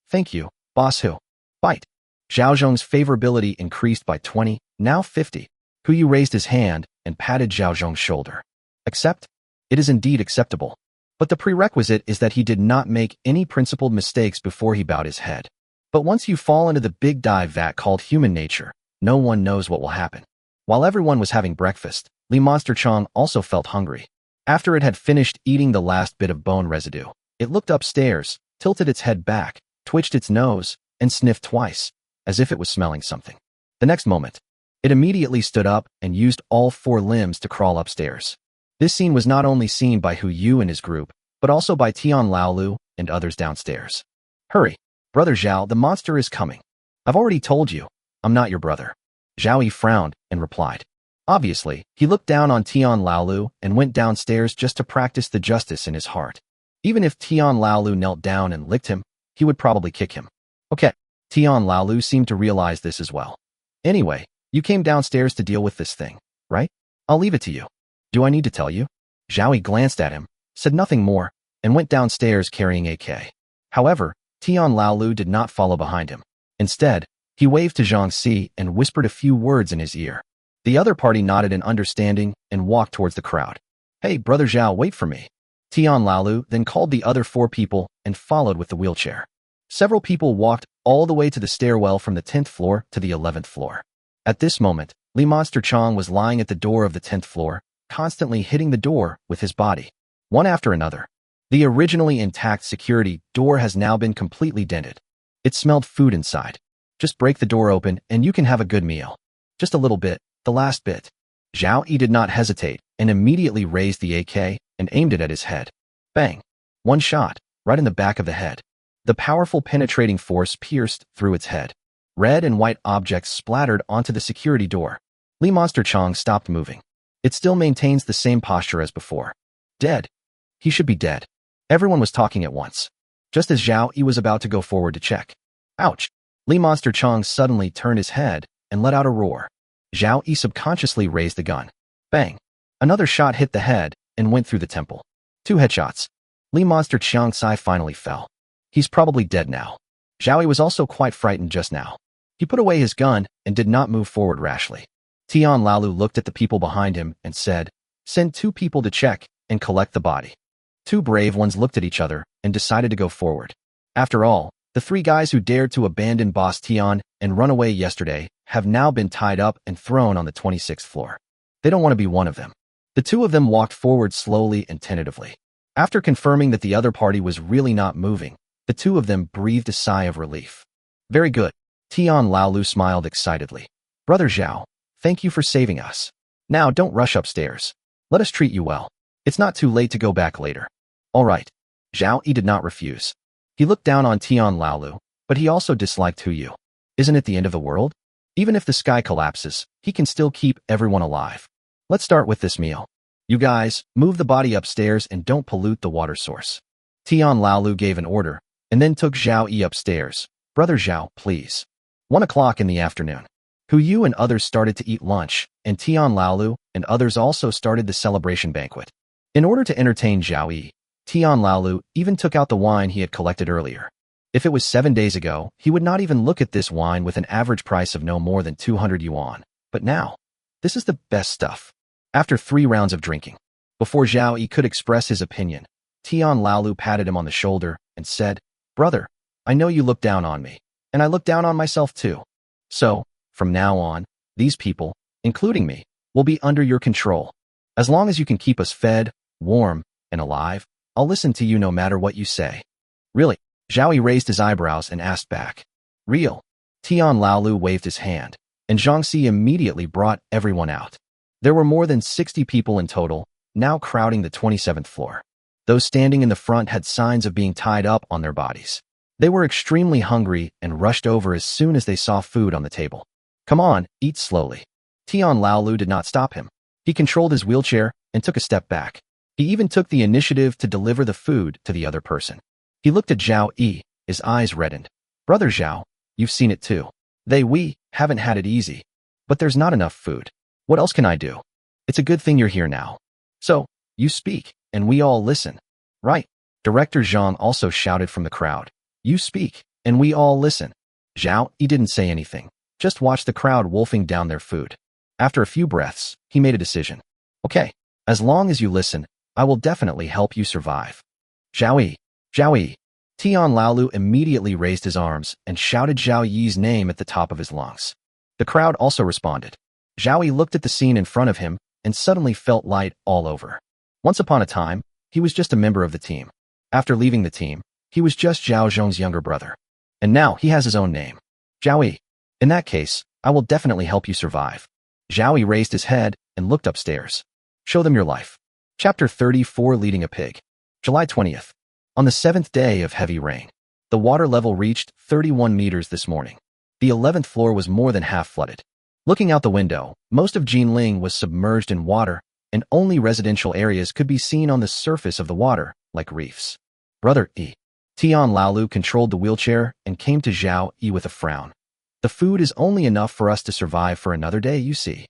Thank you, Boss Hu. Fight. Zhao Zhong's favorability increased by 20, now 50. Hu Yu raised his hand and patted Zhao Zhong's shoulder. Accept? It is indeed acceptable. But the prerequisite is that he did not make any principled mistakes before he bowed his head. But once you fall into the big dive vat called human nature, no one knows what will happen. While everyone was having breakfast, Li Monster Chong also felt hungry. After it had finished eating the last bit of bone residue, it looked upstairs, tilted its head back, twitched its nose, and sniffed twice, as if it was smelling something. The next moment, it immediately stood up and used all 4 limbs to crawl upstairs. This scene was not only seen by Hu Yu and his group, but also by Tian Laolu and others downstairs. Hurry, Brother Zhao, the monster is coming. I've already told you, I'm not your brother. Zhao Yi frowned and replied. Obviously, he looked down on Tian Laolu and went downstairs just to practice the justice in his heart. Even if Tian Laolu knelt down and licked him, he would probably kick him. Okay, Tian Laolu seemed to realize this as well. Anyway, you came downstairs to deal with this thing, right? I'll leave it to you. Do I need to tell you? Zhao Yi glanced at him, said nothing more, and went downstairs carrying AK. However, Tian Laolu did not follow behind him. Instead, he waved to Zhang Si and whispered a few words in his ear. The other party nodded in understanding and walked towards the crowd. Hey, Brother Zhao, wait for me. Tian Laolu then called the other 4 people and followed with the wheelchair. Several people walked all the way to the stairwell from the 10th floor to the 11th floor. At this moment, Li Monster Chong was lying at the door of the 10th floor, constantly hitting the door with his body, one after another. The originally intact security door has now been completely dented. It smelled food inside. Just break the door open and you can have a good meal. Just a little bit, the last bit. Zhao Yi did not hesitate and immediately raised the AK and aimed it at his head. Bang! One shot, right in the back of the head. The powerful penetrating force pierced through its head. Red and white objects splattered onto the security door. Li Monster Chong stopped moving. It still maintains the same posture as before. Dead. He should be dead. Everyone was talking at once. Just as Zhao Yi was about to go forward to check. Ouch! Li Monster Chong suddenly turned his head and let out a roar. Zhao Yi subconsciously raised the gun. Bang! Another shot hit the head and went through the temple. 2 headshots. Li Monster Chong Sai finally fell. He's probably dead now. Zhao Yi was also quite frightened just now. He put away his gun and did not move forward rashly. Tian Laolu looked at the people behind him and said, send 2 people to check and collect the body. 2 brave ones looked at each other and decided to go forward. After all, the 3 guys who dared to abandon Boss Tian and run away yesterday have now been tied up and thrown on the 26th floor. They don't want to be one of them. The 2 of them walked forward slowly and tentatively. After confirming that the other party was really not moving, the 2 of them breathed a sigh of relief. Very good. Tian Laolu smiled excitedly. Brother Zhao, thank you for saving us. Now don't rush upstairs. Let us treat you well. It's not too late to go back later. All right. Zhao Yi did not refuse. He looked down on Tian Laolu, but he also disliked Hu Yu. Isn't it the end of the world? Even if the sky collapses, he can still keep everyone alive. Let's start with this meal. You guys, move the body upstairs and don't pollute the water source. Tian Laolu gave an order, and then took Zhao Yi upstairs. Brother Zhao, please. 1 o'clock in the afternoon. Hu Yu and others started to eat lunch, and Tian Laolu and others also started the celebration banquet. In order to entertain Zhao Yi, Tian Laolu even took out the wine he had collected earlier. If it was 7 days ago, he would not even look at this wine with an average price of no more than 200 yuan. But now, this is the best stuff. After 3 rounds of drinking, before Zhao Yi could express his opinion, Tian Laolu patted him on the shoulder and said, "Brother, I know you look down on me, and I look down on myself too. So, from now on, these people, including me, will be under your control. As long as you can keep us fed, warm, and alive, I'll listen to you no matter what you say." "Really?" Zhao Yi raised his eyebrows and asked back. "Real?" Tian Laolu waved his hand, and Zhang Si immediately brought everyone out. There were more than 60 people in total, now crowding the 27th floor. Those standing in the front had signs of being tied up on their bodies. They were extremely hungry and rushed over as soon as they saw food on the table. "Come on, eat slowly." Tian Laolu did not stop him. He controlled his wheelchair and took a step back. He even took the initiative to deliver the food to the other person. He looked at Zhao Yi, his eyes reddened. "Brother Zhao, you've seen it too. We haven't had it easy. But there's not enough food. What else can I do? It's a good thing you're here now. So, you speak, and we all listen. Right?" Director Zhang also shouted from the crowd. "You speak, and we all listen." Zhao Yi didn't say anything, just watched the crowd wolfing down their food. After a few breaths, he made a decision. "Okay, as long as you listen, I will definitely help you survive." "Zhao Yi, Zhao Yi." Tian Laolu immediately raised his arms and shouted Zhao Yi's name at the top of his lungs. The crowd also responded. Zhao Yi looked at the scene in front of him and suddenly felt light all over. Once upon a time, he was just a member of the team. After leaving the team, he was just Zhao Zhong's younger brother. And now he has his own name. "Zhao Yi. In that case, I will definitely help you survive." Zhao Yi raised his head and looked upstairs. "Show them your life." Chapter 34, Leading a Pig. July 20th. On the 7th day of heavy rain, the water level reached 31 meters this morning. The 11th floor was more than half flooded. Looking out the window, most of Jinling was submerged in water, and only residential areas could be seen on the surface of the water, like reefs. "Brother Yi." Tian Laolu controlled the wheelchair and came to Zhao Yi with a frown. "The food is only enough for us to survive for another day, you see."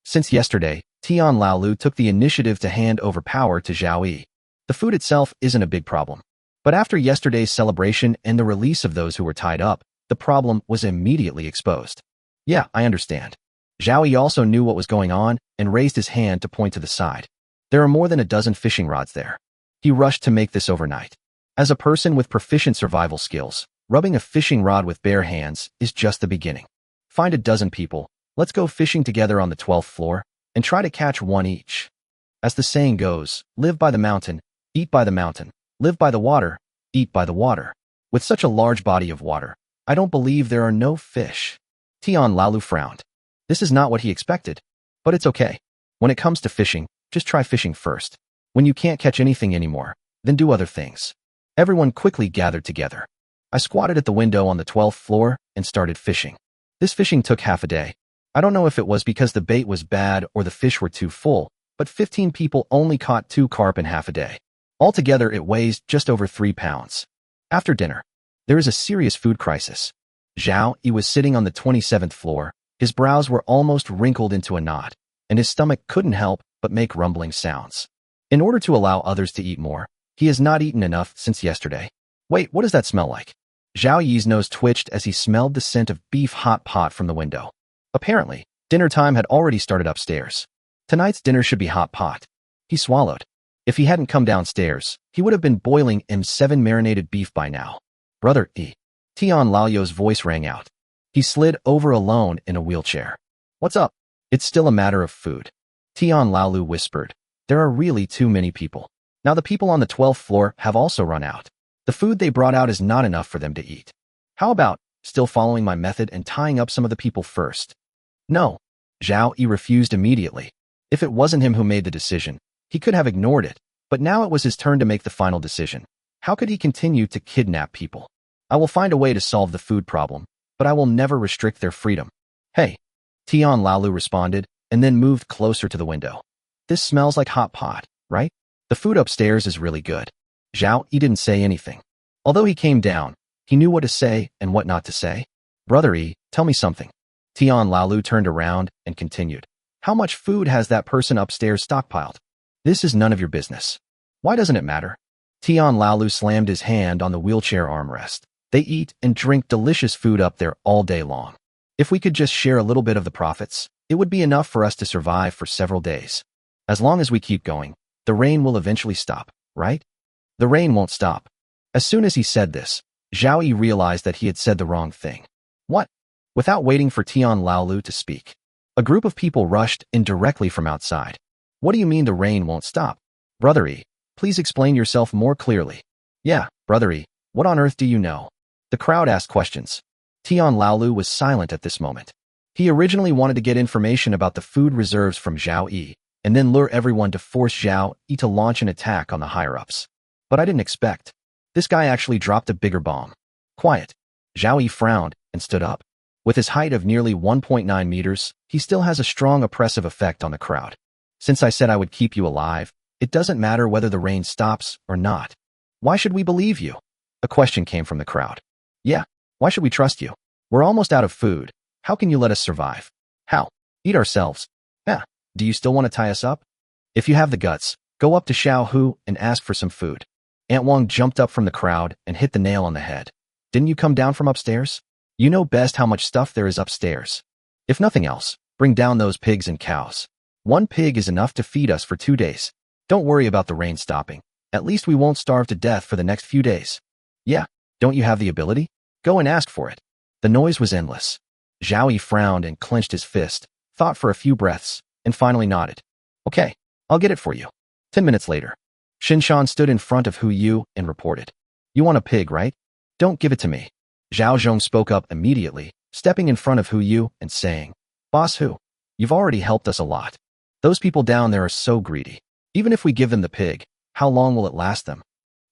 Since yesterday, Tian Laolu took the initiative to hand over power to Zhao Yi. The food itself isn't a big problem. But after yesterday's celebration and the release of those who were tied up, the problem was immediately exposed. "Yeah, I understand." Zhao Yi also knew what was going on and raised his hand to point to the side. "There are more than a dozen fishing rods there." He rushed to make this overnight. As a person with proficient survival skills, rubbing a fishing rod with bare hands is just the beginning. "Find a dozen people, let's go fishing together on the 12th floor, and try to catch one each. As the saying goes, live by the mountain, eat by the mountain, live by the water, eat by the water." With such a large body of water, I don't believe there are no fish. Tian Laolu frowned. This is not what he expected. But it's okay. When it comes to fishing, just try fishing first. When you can't catch anything anymore, then do other things. Everyone quickly gathered together. I squatted at the window on the 12th floor and started fishing. This fishing took half a day. I don't know if it was because the bait was bad or the fish were too full, but 15 people only caught 2 carp in half a day. Altogether, it weighs just over 3 pounds. After dinner, there is a serious food crisis. Zhao Yi was sitting on the 27th floor. His brows were almost wrinkled into a knot, and his stomach couldn't help but make rumbling sounds. In order to allow others to eat more, he has not eaten enough since yesterday. Wait, what does that smell like? Zhao Yi's nose twitched as he smelled the scent of beef hot pot from the window. Apparently, dinner time had already started upstairs. Tonight's dinner should be hot pot. He swallowed. If he hadn't come downstairs, he would have been boiling M7 marinated beef by now. "Brother Yi." Tian Lao's voice rang out. He slid over alone in a wheelchair. "What's up?" "It's still a matter of food." Tian Laolu whispered. "There are really too many people. Now the people on the 12th floor have also run out. The food they brought out is not enough for them to eat. How about still following my method and tying up some of the people first?" "No." Zhao Yi refused immediately. If it wasn't him who made the decision, he could have ignored it, but now it was his turn to make the final decision. How could he continue to kidnap people? "I will find a way to solve the food problem, but I will never restrict their freedom." "Hey," Tian Laolu responded, and then moved closer to the window. "This smells like hot pot, right? The food upstairs is really good." Zhao Yi didn't say anything. Although he came down, he knew what to say and what not to say. "Brother Yi, tell me something." Tian Laolu turned around and continued. How much food has that person upstairs stockpiled? This is none of your business. Why doesn't it matter? Tian Laolu slammed his hand on the wheelchair armrest. They eat and drink delicious food up there all day long. If we could just share a little bit of the profits, it would be enough for us to survive for several days. As long as we keep going, the rain will eventually stop, right? The rain won't stop. As soon as he said this, Zhao Yi realized that he had said the wrong thing. What? Without waiting for Tian Laolu to speak, a group of people rushed in directly from outside. What do you mean the rain won't stop? Brother Yi, please explain yourself more clearly. Yeah, Brother Yi, what on earth do you know? The crowd asked questions. Tian Laolu was silent at this moment. He originally wanted to get information about the food reserves from Zhao Yi, and then lure everyone to force Zhao Yi to launch an attack on the higher-ups. But I didn't expect. This guy actually dropped a bigger bomb. Quiet. Zhao Yi frowned and stood up. With his height of nearly 1.9 meters, he still has a strong oppressive effect on the crowd. Since I said I would keep you alive, it doesn't matter whether the rain stops or not. Why should we believe you? A question came from the crowd. Yeah, why should we trust you? We're almost out of food. How can you let us survive? How? Eat ourselves. Yeah, do you still want to tie us up? If you have the guts, go up to Xiao Hu and ask for some food. Aunt Wang jumped up from the crowd and hit the nail on the head. Didn't you come down from upstairs? You know best how much stuff there is upstairs. If nothing else, bring down those pigs and cows. One pig is enough to feed us for 2 days. Don't worry about the rain stopping. At least we won't starve to death for the next few days. Yeah, don't you have the ability? Go and ask for it. The noise was endless. Zhao Yi frowned and clenched his fist, thought for a few breaths, and finally nodded. Okay, I'll get it for you. 10 minutes later, Shinshan stood in front of Hu Yu and reported. You want a pig, right? Don't give it to me. Zhao Zhong spoke up immediately, stepping in front of Hu Yu and saying, Boss Hu, you've already helped us a lot. Those people down there are so greedy. Even if we give them the pig, how long will it last them?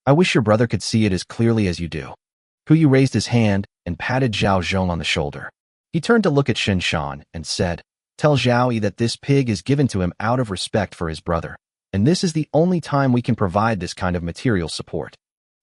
I wish your brother could see it as clearly as you do. Hu Yu raised his hand and patted Zhao Zhong on the shoulder. He turned to look at Shinshan and said, Tell Zhao Yi that this pig is given to him out of respect for his brother, and this is the only time we can provide this kind of material support.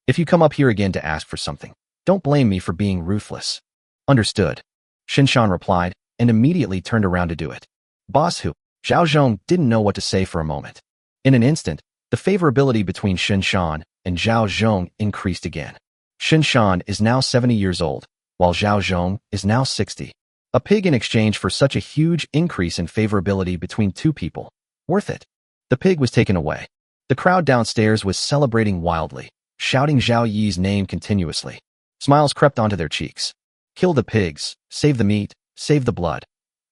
If you come up here again to ask for something, don't blame me for being ruthless. Understood. Shinshan replied and immediately turned around to do it. Boss Hu, Zhao Zhong didn't know what to say for a moment. In an instant, the favorability between Shinshan and Zhao Zhong increased again. Shinshan is now 70 years old, while Zhao Zhong is now 60. A pig in exchange for such a huge increase in favorability between two people. Worth it. The pig was taken away. The crowd downstairs was celebrating wildly, shouting Zhao Yi's name continuously. Smiles crept onto their cheeks. Kill the pigs, save the meat, save the blood.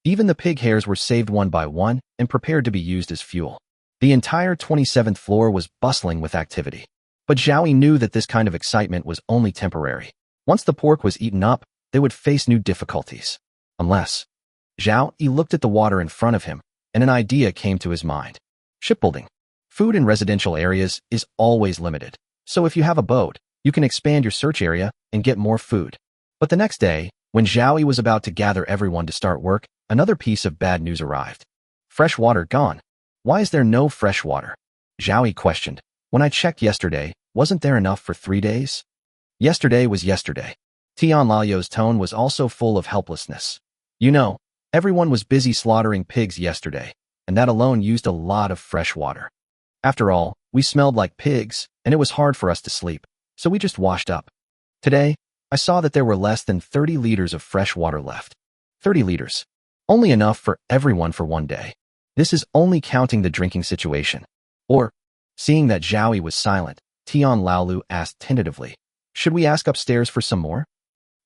Even the pig hairs were saved one by one and prepared to be used as fuel. The entire 27th floor was bustling with activity. But Zhao Yi knew that this kind of excitement was only temporary. Once the pork was eaten up, they would face new difficulties. Unless... Zhao Yi looked at the water in front of him, and an idea came to his mind. Shipbuilding. Food in residential areas is always limited. So if you have a boat, you can expand your search area and get more food. But the next day, when Zhao Yi was about to gather everyone to start work, another piece of bad news arrived. Fresh water gone. Why is there no fresh water? Zhao Yi questioned. When I checked yesterday, wasn't there enough for 3 days? Yesterday was yesterday. Tian Lao's tone was also full of helplessness. You know, everyone was busy slaughtering pigs yesterday, and that alone used a lot of fresh water. After all, we smelled like pigs, and it was hard for us to sleep, so we just washed up. Today, I saw that there were less than 30 liters of fresh water left. 30 liters. Only enough for everyone for 1 day. This is only counting the drinking situation. Or, seeing that Zhao Yi was silent, Tian Laolu asked tentatively, should we ask upstairs for some more?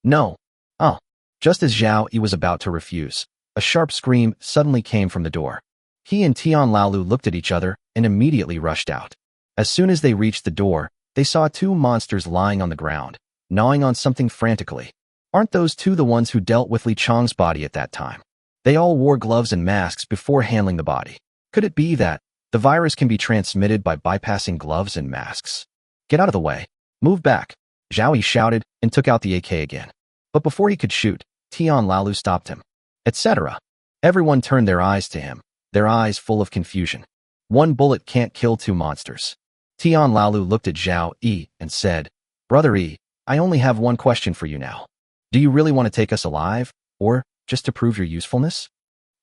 No. Oh. Just as Zhao Yi was about to refuse, a sharp scream suddenly came from the door. He and Tian Laolu looked at each other and immediately rushed out. As soon as they reached the door, they saw 2 monsters lying on the ground, gnawing on something frantically. Aren't those 2 the ones who dealt with Li Chang's body at that time? They all wore gloves and masks before handling the body. Could it be that the virus can be transmitted by bypassing gloves and masks? Get out of the way. Move back. Zhao Yi shouted and took out the AK again. But before he could shoot, Tian Laolu stopped him. Etc. Everyone turned their eyes to him, their eyes full of confusion. 1 bullet can't kill 2 monsters. Tian Laolu looked at Zhao Yi and said, Brother Yi, I only have one question for you now. Do you really want to take us alive, or just to prove your usefulness?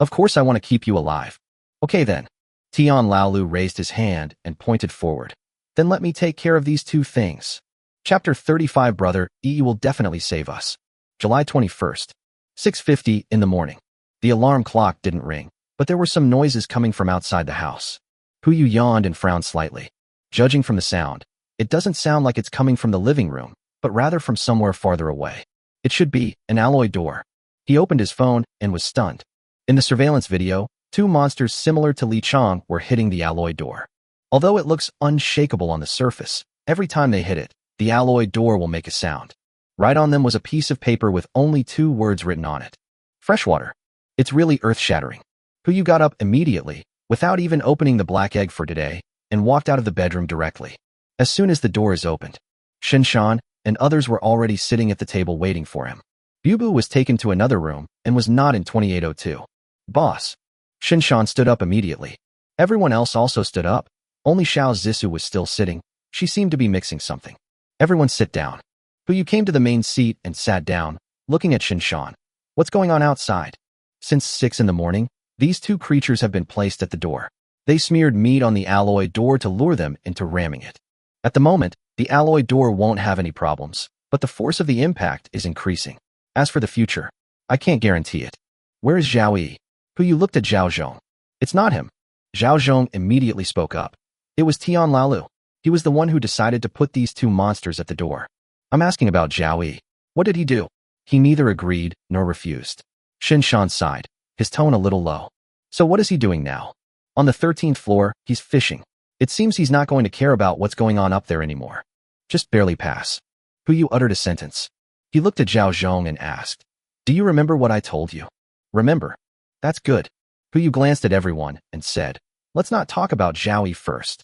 Of course I want to keep you alive. Okay then. Tian Laolu raised his hand and pointed forward. Then let me take care of these two things. Chapter 35 Brother, Yi will definitely save us. July 21st. 6:50 in the morning. The alarm clock didn't ring, but there were some noises coming from outside the house. Puyu yawned and frowned slightly. Judging from the sound, it doesn't sound like it's coming from the living room, but rather from somewhere farther away. It should be an alloy door. He opened his phone and was stunned. In the surveillance video, two monsters similar to Li Chang were hitting the alloy door. Although it looks unshakable on the surface, every time they hit it, the alloy door will make a sound. Right on them was a piece of paper with only 2 words written on it. Freshwater. It's really earth-shattering. Puyu got up immediately, without even opening the black egg for today, and walked out of the bedroom directly. As soon as the door is opened, Shinshan and others were already sitting at the table waiting for him. Bubu was taken to another room and was not in 2802. Boss. Shinshan stood up immediately. Everyone else also stood up. Only Xiao Zissou was still sitting. She seemed to be mixing something. Everyone sit down. Puyu came to the main seat and sat down, looking at Shinshan. What's going on outside? Since 6 in the morning, these two creatures have been placed at the door. They smeared meat on the alloy door to lure them into ramming it. At the moment, the alloy door won't have any problems, but the force of the impact is increasing. As for the future, I can't guarantee it. Where is Zhao Yi? Puyu looked at Zhao Zhong. It's not him. Zhao Zhong immediately spoke up. It was Tian Laolu. He was the one who decided to put these two monsters at the door. I'm asking about Zhao Yi. What did he do? He neither agreed nor refused. Shinshan sighed, his tone a little low. So what is he doing now? On the 13th floor, he's fishing. It seems he's not going to care about what's going on up there anymore. Just barely pass. Puyu uttered a sentence. He looked at Zhao Zhong and asked, Do you remember what I told you? Remember? That's good. Puyu glanced at everyone and said, Let's not talk about Zhao Yi first.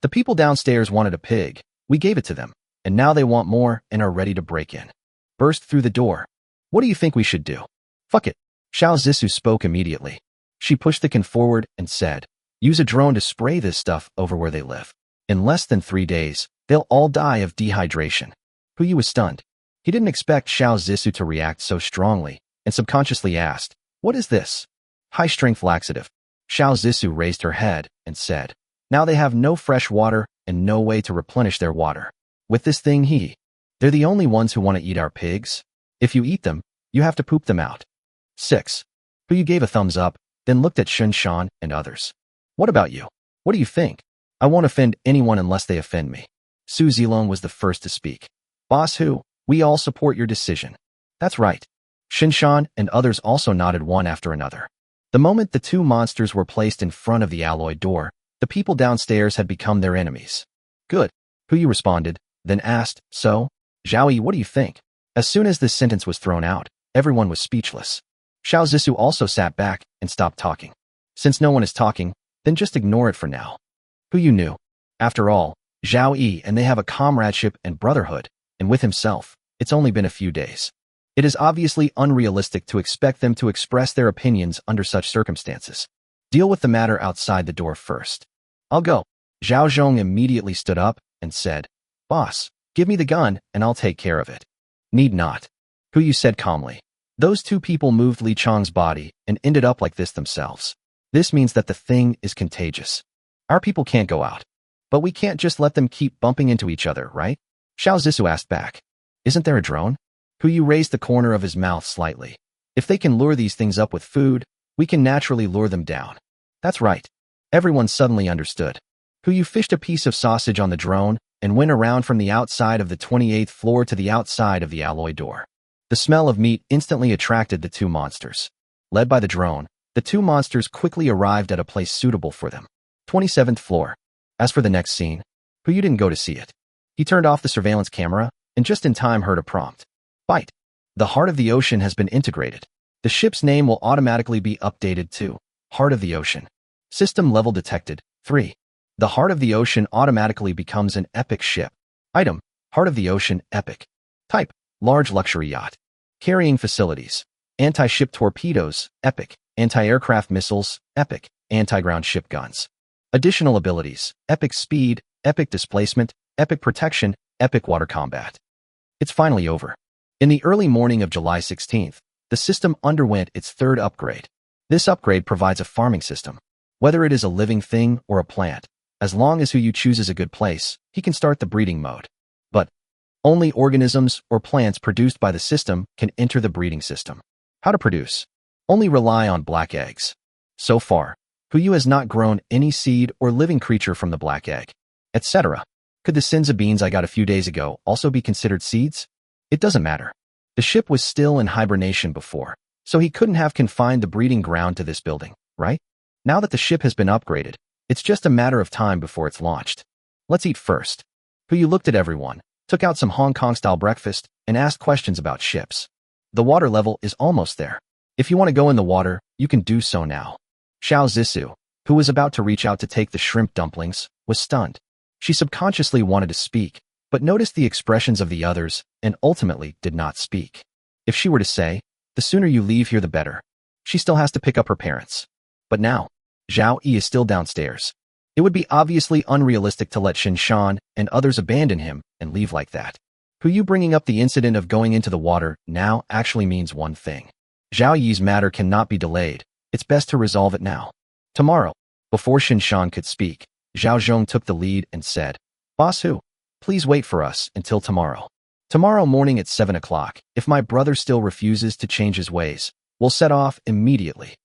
The people downstairs wanted a pig. We gave it to them, and now they want more and are ready to break in. Burst through the door. What do you think we should do? Fuck it. Xiao Zissou spoke immediately. She pushed the can forward and said, Use a drone to spray this stuff over where they live. In less than 3 days, they'll all die of dehydration. Puyu was stunned. He didn't expect Xiao Zissou to react so strongly, and subconsciously asked, What is this? High-strength laxative. Xiao Zissou raised her head and said, Now they have no fresh water and no way to replenish their water. With this thing they're the only ones who want to eat our pigs. If you eat them, you have to poop them out. 6. Puyu gave a thumbs up, then looked at Shinshan and others. What about you? What do you think? I won't offend anyone unless they offend me. Su Zilong was the first to speak. Boss Hu, we all support your decision. That's right. Shinshan and others also nodded one after another. The moment the two monsters were placed in front of the alloy door, the people downstairs had become their enemies. Good. Puyu responded, then asked, So, Zhao Yi, what do you think? As soon as this sentence was thrown out, everyone was speechless. Xiao Zissou also sat back and stopped talking. Since no one is talking, then just ignore it for now. Puyu knew. After all, Zhao Yi and they have a comradeship and brotherhood, and with himself, it's only been a few days. It is obviously unrealistic to expect them to express their opinions under such circumstances. Deal with the matter outside the door first. I'll go. Zhao Zhong immediately stood up and said, Boss, give me the gun and I'll take care of it. Need not. Puyu said calmly. Those two people moved Li Chang's body and ended up like this themselves. This means that the thing is contagious. Our people can't go out. But we can't just let them keep bumping into each other, right? Xiao Zissou asked back. Isn't there a drone? Puyu raised the corner of his mouth slightly. If they can lure these things up with food, we can naturally lure them down. That's right. Everyone suddenly understood. Puyu fished a piece of sausage on the drone and went around from the outside of the 28th floor to the outside of the alloy door. The smell of meat instantly attracted the two monsters. Led by the drone, the two monsters quickly arrived at a place suitable for them. 27th floor. As for the next scene, Puyu didn't go to see it. He turned off the surveillance camera and just in time heard a prompt. Fight. The Heart of the Ocean has been integrated. The ship's name will automatically be updated to Heart of the Ocean. System level detected. 3. The Heart of the Ocean automatically becomes an epic ship. Item. Heart of the Ocean Epic. Type. Large luxury yacht. Carrying facilities. Anti-ship torpedoes. Epic. Anti-aircraft missiles. Epic. Anti-ground ship guns. Additional abilities. Epic speed. Epic displacement. Epic protection. Epic water combat. It's finally over. In the early morning of July 16th, The system underwent its third upgrade. This upgrade provides a farming system. Whether it is a living thing or a plant, as long as who you choose is a good place, he can start the breeding mode. But only organisms or plants produced by the system can enter the breeding system. How to produce? Only rely on black eggs. So far, Huyu has not grown any seed or living creature from the black egg, etc. Could the Sinza beans I got a few days ago also be considered seeds? It doesn't matter. The ship was still in hibernation before, so he couldn't have confined the breeding ground to this building, right? Now that the ship has been upgraded, it's just a matter of time before it's launched. Let's eat first. Huyu looked at everyone, took out some Hong Kong-style breakfast, and asked questions about ships. The water level is almost there. If you want to go in the water, you can do so now. Xiao Zissou, who was about to reach out to take the shrimp dumplings, was stunned. She subconsciously wanted to speak, but noticed the expressions of the others and ultimately did not speak. If she were to say, "The sooner you leave here the better," she still has to pick up her parents. But now, Zhao Yi is still downstairs. It would be obviously unrealistic to let Shin Shan and others abandon him and leave like that. Huyu bringing up the incident of going into the water now actually means one thing. Zhao Yi's matter cannot be delayed. It's best to resolve it now. Tomorrow. Before Shin Shan could speak, Zhao Zhong took the lead and said, "Boss Hu, please wait for us until tomorrow. Tomorrow morning at 7 o'clock, if my brother still refuses to change his ways, we'll set off immediately."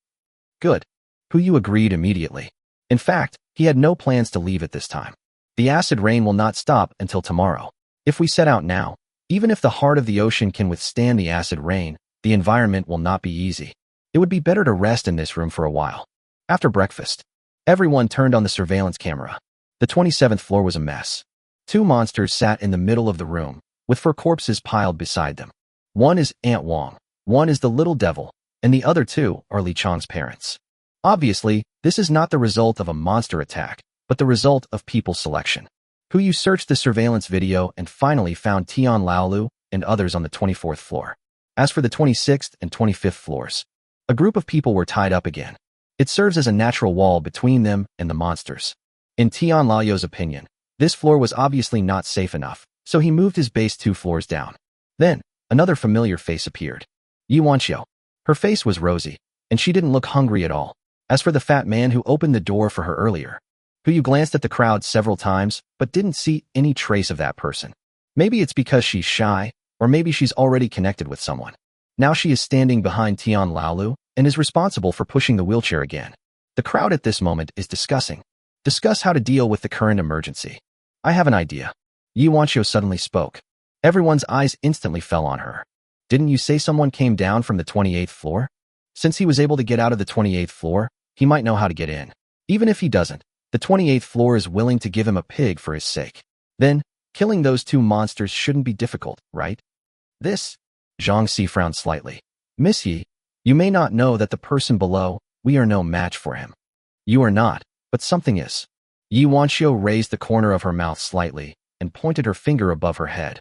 Good. Huyu agreed immediately. In fact, he had no plans to leave at this time. The acid rain will not stop until tomorrow. If we set out now, even if the heart of the ocean can withstand the acid rain, the environment will not be easy. It would be better to rest in this room for a while. After breakfast, everyone turned on the surveillance camera. The 27th floor was a mess. Two monsters sat in the middle of the room, with fur corpses piled beside them. One is Aunt Wong, one is the little devil, and the other two are Li Chang's parents. Obviously, this is not the result of a monster attack, but the result of people selection. Huyu searched the surveillance video and finally found Tian Laolu and others on the 24th floor. As for the 26th and 25th floors, a group of people were tied up again. It serves as a natural wall between them and the monsters. In Tian Lao's opinion, this floor was obviously not safe enough, so he moved his base 2 floors down. Then, another familiar face appeared. Yi Wanqiu. Her face was rosy, and she didn't look hungry at all. As for the fat man who opened the door for her earlier, Huyu glanced at the crowd several times, but didn't see any trace of that person. Maybe it's because she's shy, or maybe she's already connected with someone. Now she is standing behind Tian Laolu and is responsible for pushing the wheelchair again. The crowd at this moment is discuss how to deal with the current emergency. I have an idea. Yi Wanqiu suddenly spoke. Everyone's eyes instantly fell on her. Didn't you say someone came down from the 28th floor? Since he was able to get out of the 28th floor, he might know how to get in. Even if he doesn't, the 28th floor is willing to give him a pig for his sake. Then, killing those two monsters shouldn't be difficult, right? This? Zhang Si frowned slightly. Miss Yi, you may not know that the person below, we are no match for him. You are not, but something is. Yi Wanqiu raised the corner of her mouth slightly and pointed her finger above her head.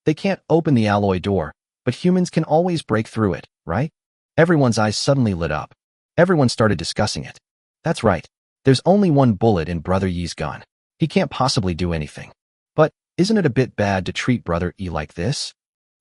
They can't open the alloy door, but humans can always break through it, right? Everyone's eyes suddenly lit up. Everyone started discussing it. That's right. There's only one bullet in Brother Yi's gun. He can't possibly do anything. But isn't it a bit bad to treat Brother Yi like this?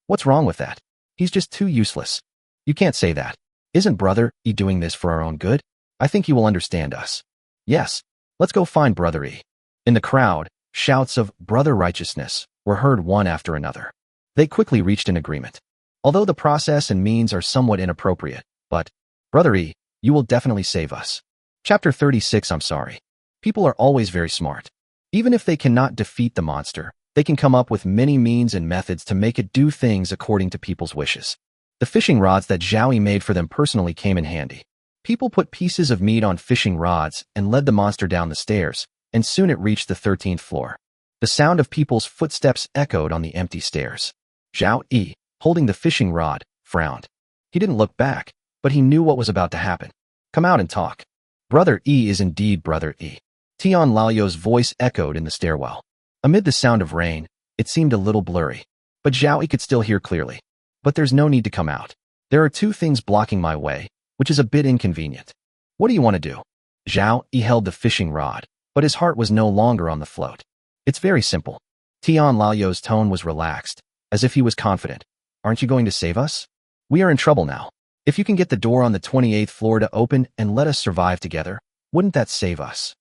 What's wrong with that? He's just too useless. You can't say that. Isn't Brother Yi doing this for our own good? I think he will understand us. Yes, let's go find Brother Yi. In the crowd, shouts of Brother Righteousness were heard one after another. They quickly reached an agreement. Although the process and means are somewhat inappropriate, but, Brother Yi, you will definitely save us. Chapter 36. I'm sorry. People are always very smart. Even if they cannot defeat the monster, they can come up with many means and methods to make it do things according to people's wishes. The fishing rods that Zhao Yi made for them personally came in handy. People put pieces of meat on fishing rods and led the monster down the stairs, and soon it reached the 13th floor. The sound of people's footsteps echoed on the empty stairs. Zhao Yi, holding the fishing rod, frowned. He didn't look back, but he knew what was about to happen. Come out and talk. Brother Yi is indeed Brother Yi. Tian Lao's voice echoed in the stairwell. Amid the sound of rain, it seemed a little blurry, but Zhao Yi could still hear clearly. But there's no need to come out. There are two things blocking my way, which is a bit inconvenient. What do you want to do? Zhao Yi held the fishing rod, but his heart was no longer on the float. It's very simple. Tian Lao's tone was relaxed, as if he was confident. Aren't you going to save us? We are in trouble now. If you can get the door on the 28th floor to open and let us survive together, wouldn't that save us?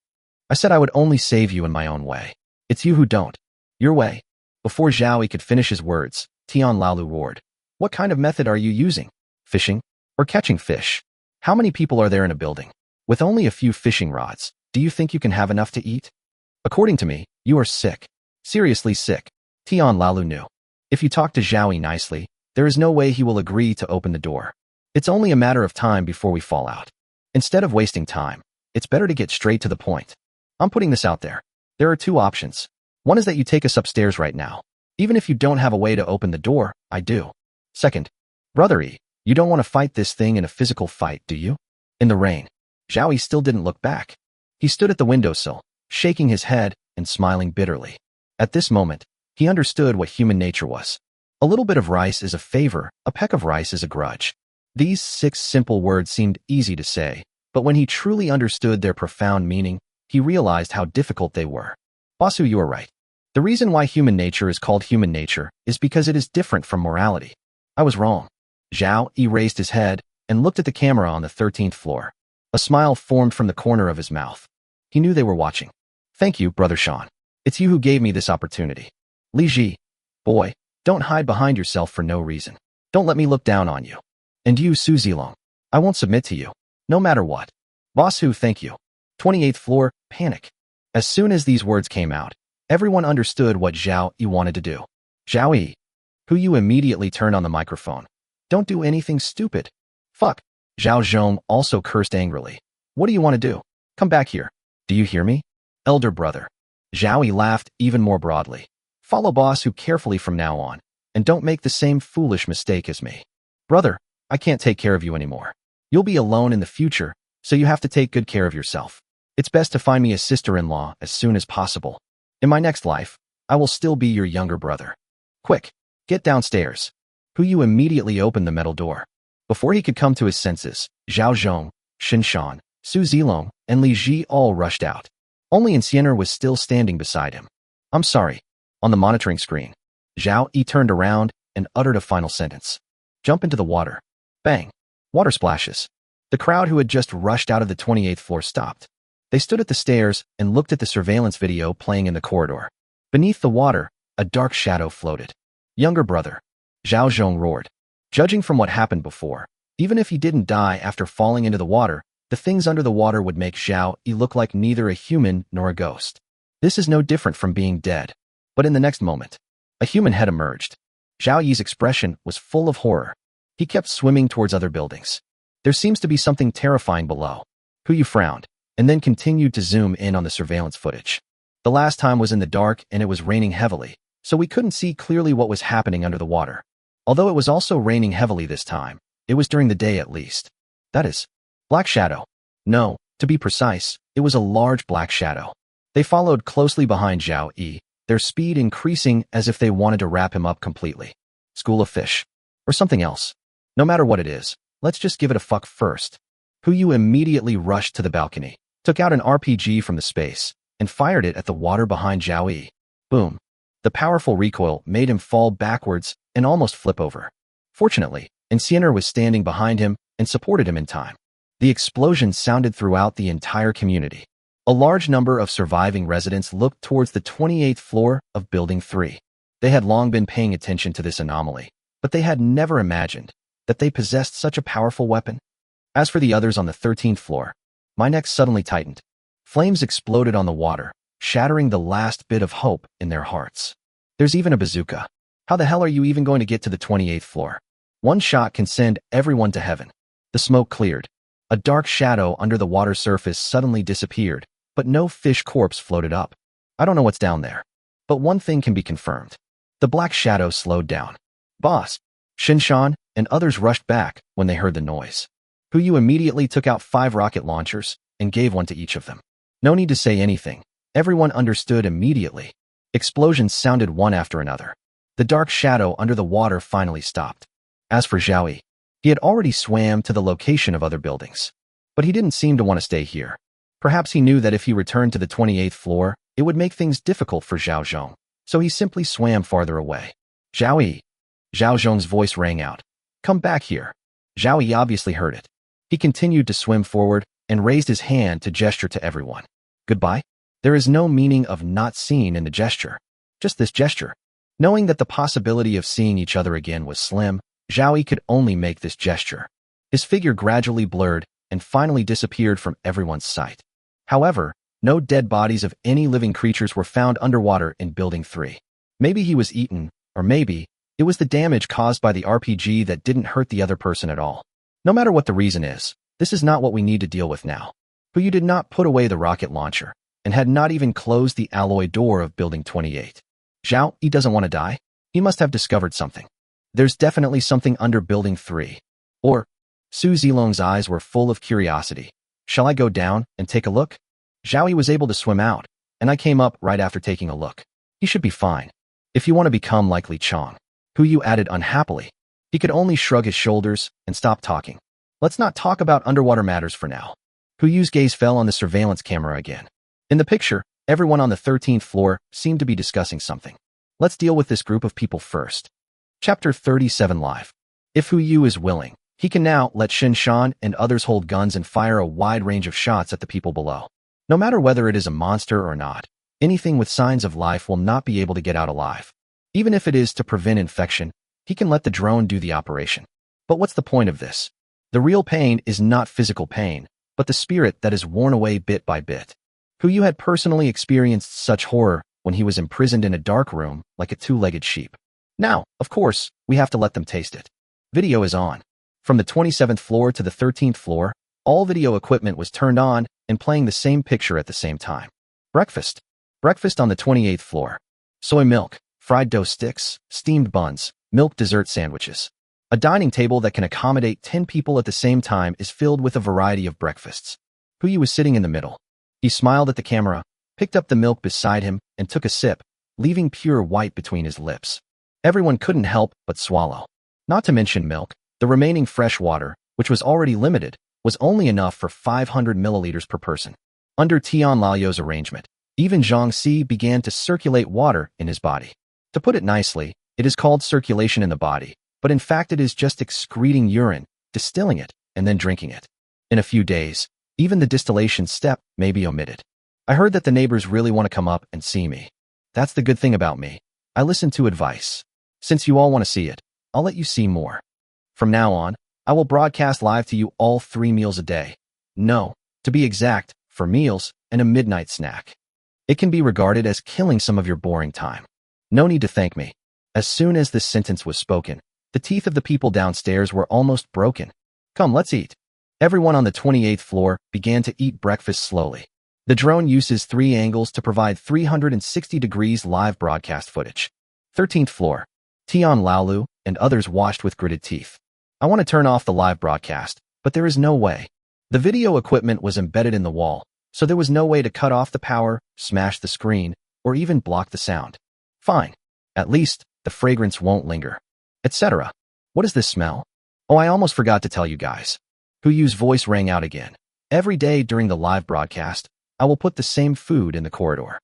I said I would only save you in my own way. It's you who don't. Your way. Before Zhao Yi could finish his words, Tian Lalu roared. What kind of method are you using? Fishing? Or catching fish? How many people are there in a building? With only a few fishing rods, do you think you can have enough to eat? According to me, you are sick. Seriously sick. Tian Lalu knew. If you talk to Zhao Yi nicely, there is no way he will agree to open the door. It's only a matter of time before we fall out. Instead of wasting time, it's better to get straight to the point. I'm putting this out there. There are two options. One is that you take us upstairs right now. Even if you don't have a way to open the door, I do. Second, Brother Yi, you don't want to fight this thing in a physical fight, do you? In the rain, Zhao Yi still didn't look back. He stood at the windowsill, shaking his head and smiling bitterly. At this moment, he understood what human nature was. A little bit of rice is a favor, a peck of rice is a grudge. These 6 simple words seemed easy to say, but when he truly understood their profound meaning, he realized how difficult they were. Basu, you are right. The reason why human nature is called human nature is because it is different from morality. I was wrong. Zhao Yi raised his head and looked at the camera on the 13th floor. A smile formed from the corner of his mouth. He knew they were watching. Thank you, Brother Sean. It's you who gave me this opportunity. Li Ji, boy, don't hide behind yourself for no reason. Don't let me look down on you. And you, Su Zilong, I won't submit to you, no matter what. Boss Hu, thank you. 28th floor, panic. As soon as these words came out, everyone understood what Zhao Yi wanted to do. Zhao Yi, who you immediately turned on the microphone. Don't do anything stupid. Fuck. Zhao Zhong also cursed angrily. What do you want to do? Come back here. Do you hear me? Elder brother. Zhao Yi laughed even more broadly. Follow Boss Hu carefully from now on, and don't make the same foolish mistake as me. Brother, I can't take care of you anymore. You'll be alone in the future, so you have to take good care of yourself. It's best to find me a sister-in-law as soon as possible. In my next life, I will still be your younger brother. Quick, get downstairs. Hu Yu immediately opened the metal door. Before he could come to his senses, Zhao Zhong, Shin Shan, Su Zilong, and Li Ji all rushed out. Only Incienor was still standing beside him. I'm sorry. On the monitoring screen, Zhao Yi turned around and uttered a final sentence. Jump into the water. Bang. Water splashes. The crowd who had just rushed out of the 28th floor stopped. They stood at the stairs and looked at the surveillance video playing in the corridor. Beneath the water, a dark shadow floated. Younger brother. Zhao Zhong roared. Judging from what happened before, even if he didn't die after falling into the water, the things under the water would make Zhao Yi look like neither a human nor a ghost. This is no different from being dead. But in the next moment, a human head emerged. Zhao Yi's expression was full of horror. He kept swimming towards other buildings. There seems to be something terrifying below. Hu Yu frowned, and then continued to zoom in on the surveillance footage. The last time was in the dark and it was raining heavily, so we couldn't see clearly what was happening under the water. Although it was also raining heavily this time, it was during the day at least. That is, black shadow. No, to be precise, it was a large black shadow. They followed closely behind Zhao Yi, their speed increasing as if they wanted to wrap him up completely. School of fish. Or something else. No matter what it is, let's just give it a fuck first. Hu Yu immediately rushed to the balcony, took out an RPG from the space, and fired it at the water behind Zhao Yi. Boom. The powerful recoil made him fall backwards and almost flip over. Fortunately, Incienor was standing behind him and supported him in time. The explosion sounded throughout the entire community. A large number of surviving residents looked towards the 28th floor of Building 3. They had long been paying attention to this anomaly, but they had never imagined that they possessed such a powerful weapon. As for the others on the 13th floor, my neck suddenly tightened. Flames exploded on the water, shattering the last bit of hope in their hearts. There's even a bazooka. How the hell are you even going to get to the 28th floor? One shot can send everyone to heaven. The smoke cleared. A dark shadow under the water surface suddenly disappeared, but no fish corpse floated up. I don't know what's down there. But one thing can be confirmed. The black shadow slowed down. Boss, Shinshan, and others rushed back when they heard the noise. Hu Yu immediately took out 5 rocket launchers and gave one to each of them. No need to say anything. Everyone understood immediately. Explosions sounded one after another. The dark shadow under the water finally stopped. As for Zhao Yi, he had already swam to the location of other buildings. But he didn't seem to want to stay here. Perhaps he knew that if he returned to the 28th floor, it would make things difficult for Zhao Zhong, so he simply swam farther away. Zhao Yi. Zhao Zhong's voice rang out. Come back here. Zhao Yi obviously heard it. He continued to swim forward and raised his hand to gesture to everyone. Goodbye? There is no meaning of not seeing in the gesture. Just this gesture. Knowing that the possibility of seeing each other again was slim, Zhao Yi could only make this gesture. His figure gradually blurred and finally disappeared from everyone's sight. However, no dead bodies of any living creatures were found underwater in Building 3. Maybe he was eaten, or maybe it was the damage caused by the RPG that didn't hurt the other person at all. No matter what the reason is, this is not what we need to deal with now. Puyu did not put away the rocket launcher and had not even closed the alloy door of Building 28. Zhao Yi doesn't want to die. He must have discovered something. There's definitely something under Building 3. Or, Su Zilong's eyes were full of curiosity. Shall I go down and take a look? Zhao Yi was able to swim out, and I came up right after taking a look. He should be fine. If you want to become like Li Chong, Puyu added unhappily. He could only shrug his shoulders and stop talking. Let's not talk about underwater matters for now. Puyu's gaze fell on the surveillance camera again. In the picture, everyone on the 13th floor seemed to be discussing something. Let's deal with this group of people first. Chapter 37 Live. If Puyu is willing, he can now let Shin Shan and others hold guns and fire a wide range of shots at the people below. No matter whether it is a monster or not, anything with signs of life will not be able to get out alive. Even if it is to prevent infection, he can let the drone do the operation. But what's the point of this? The real pain is not physical pain, but the spirit that is worn away bit by bit. Puyu had personally experienced such horror when he was imprisoned in a dark room like a two-legged sheep. Now, of course, we have to let them taste it. Video is on. From the 27th floor to the 13th floor, all video equipment was turned on and playing the same picture at the same time. Breakfast. Breakfast on the 28th floor. Soy milk, fried dough sticks, steamed buns, milk dessert sandwiches. A dining table that can accommodate 10 people at the same time is filled with a variety of breakfasts. Puyu was sitting in the middle. He smiled at the camera, picked up the milk beside him, and took a sip, leaving pure white between his lips. Everyone couldn't help but swallow. Not to mention milk, the remaining fresh water, which was already limited, was only enough for 500 milliliters per person. Under Tian Lao's arrangement, even Zhang Si began to circulate water in his body. To put it nicely, it is called circulation in the body, but in fact it is just excreting urine, distilling it, and then drinking it. In a few days, even the distillation step may be omitted. I heard that the neighbors really want to come up and see me. That's the good thing about me. I listen to advice. Since you all want to see it, I'll let you see more. From now on, I will broadcast live to you all 3 meals a day. No, to be exact, for meals and a midnight snack. It can be regarded as killing some of your boring time. No need to thank me. As soon as this sentence was spoken, the teeth of the people downstairs were almost broken. Come, let's eat. Everyone on the 28th floor began to eat breakfast slowly. The drone uses 3 angles to provide 360 degrees live broadcast footage. 13th floor. Tian Laolu and others washed with gritted teeth. I want to turn off the live broadcast, but there is no way. The video equipment was embedded in the wall, so there was no way to cut off the power, smash the screen, or even block the sound. Fine. At least, the fragrance won't linger. Etc. What is this smell? Oh, I almost forgot to tell you guys. Puyu's voice rang out again. Every day during the live broadcast, I will put the same food in the corridor.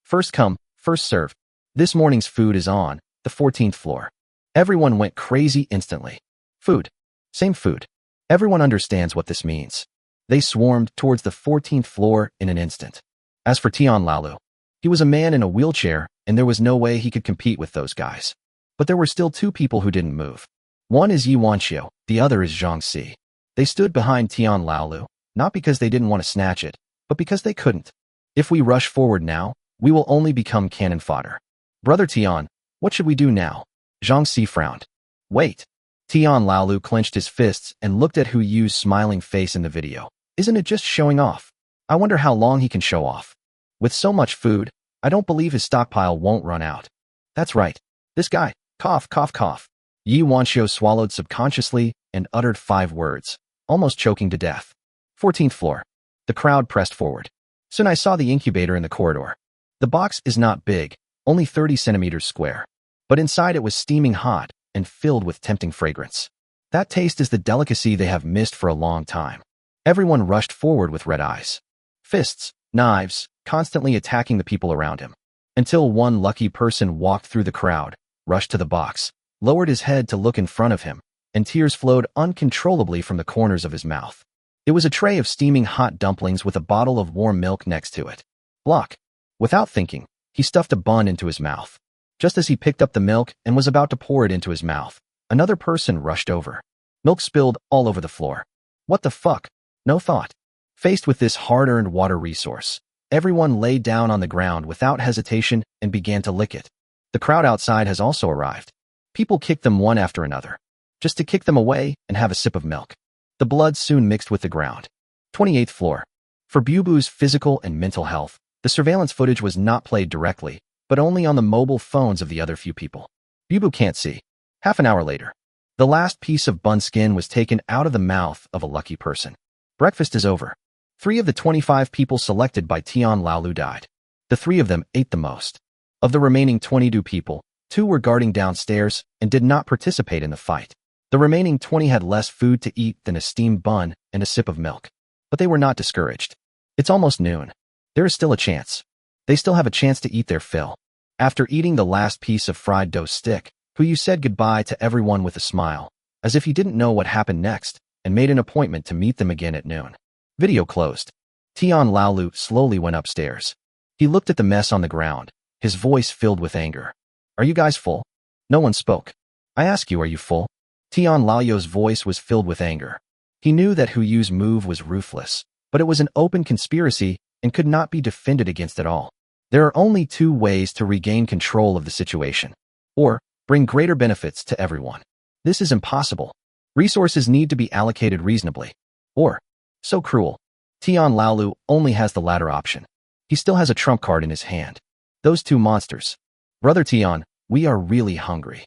First come, first served. This morning's food is on the 14th floor. Everyone went crazy instantly. Food. Same food. Everyone understands what this means. They swarmed towards the 14th floor in an instant. As for Tian Laolu, he was a man in a wheelchair, and there was no way he could compete with those guys. But there were still 2 people who didn't move. One is Yi Wanxiu, the other is Zhang Si. They stood behind Tian Laolu, not because they didn't want to snatch it, but because they couldn't. If we rush forward now, we will only become cannon fodder. Brother Tian, what should we do now? Zhang Si frowned. Wait. Tian Laolu clenched his fists and looked at Hu Yu's smiling face in the video. Isn't it just showing off? I wonder how long he can show off. With so much food, I don't believe his stockpile won't run out. That's right. This guy. Cough, cough, cough. Yi Wanxiu swallowed subconsciously and uttered 5 words, almost choking to death. 14th floor. The crowd pressed forward. Soon I saw the incubator in the corridor. The box is not big, only 30 centimeters square. But inside it was steaming hot and filled with tempting fragrance. That taste is the delicacy they have missed for a long time. Everyone rushed forward with red eyes. Fists, knives, constantly attacking the people around him. Until one lucky person walked through the crowd, rushed to the box, lowered his head to look in front of him, and tears flowed uncontrollably from the corners of his mouth. It was a tray of steaming hot dumplings with a bottle of warm milk next to it. Block. Without thinking, he stuffed a bun into his mouth. Just as he picked up the milk and was about to pour it into his mouth, another person rushed over. Milk spilled all over the floor. What the fuck? No thought. Faced with this hard-earned water resource, everyone lay down on the ground without hesitation and began to lick it. The crowd outside has also arrived. People kick them one after another, just to kick them away and have a sip of milk. The blood soon mixed with the ground. 28th floor. For Bubu's physical and mental health, the surveillance footage was not played directly, but only on the mobile phones of the other few people. Bubu can't see. Half an hour later, the last piece of bun skin was taken out of the mouth of a lucky person. Breakfast is over. 3 of the 25 people selected by Tian Laolu died. The 3 of them ate the most. Of the remaining 22 people, 2 were guarding downstairs and did not participate in the fight. The remaining 20 had less food to eat than a steamed bun and a sip of milk. But they were not discouraged. It's almost noon. There is still a chance. They still have a chance to eat their fill. After eating the last piece of fried dough stick, Huyu said goodbye to everyone with a smile, as if he didn't know what happened next, and made an appointment to meet them again at noon. Video closed. Tian Laolu slowly went upstairs. He looked at the mess on the ground, his voice filled with anger. Are you guys full? No one spoke. I ask you, are you full? Tian Lao's voice was filled with anger. He knew that Huyu's move was ruthless, but it was an open conspiracy and could not be defended against at all. There are only 2 ways to regain control of the situation, or bring greater benefits to everyone. This is impossible. Resources need to be allocated reasonably, or so cruel. Tian Laolu only has the latter option. He still has a trump card in his hand. Those 2 monsters. Brother Tian, we are really hungry.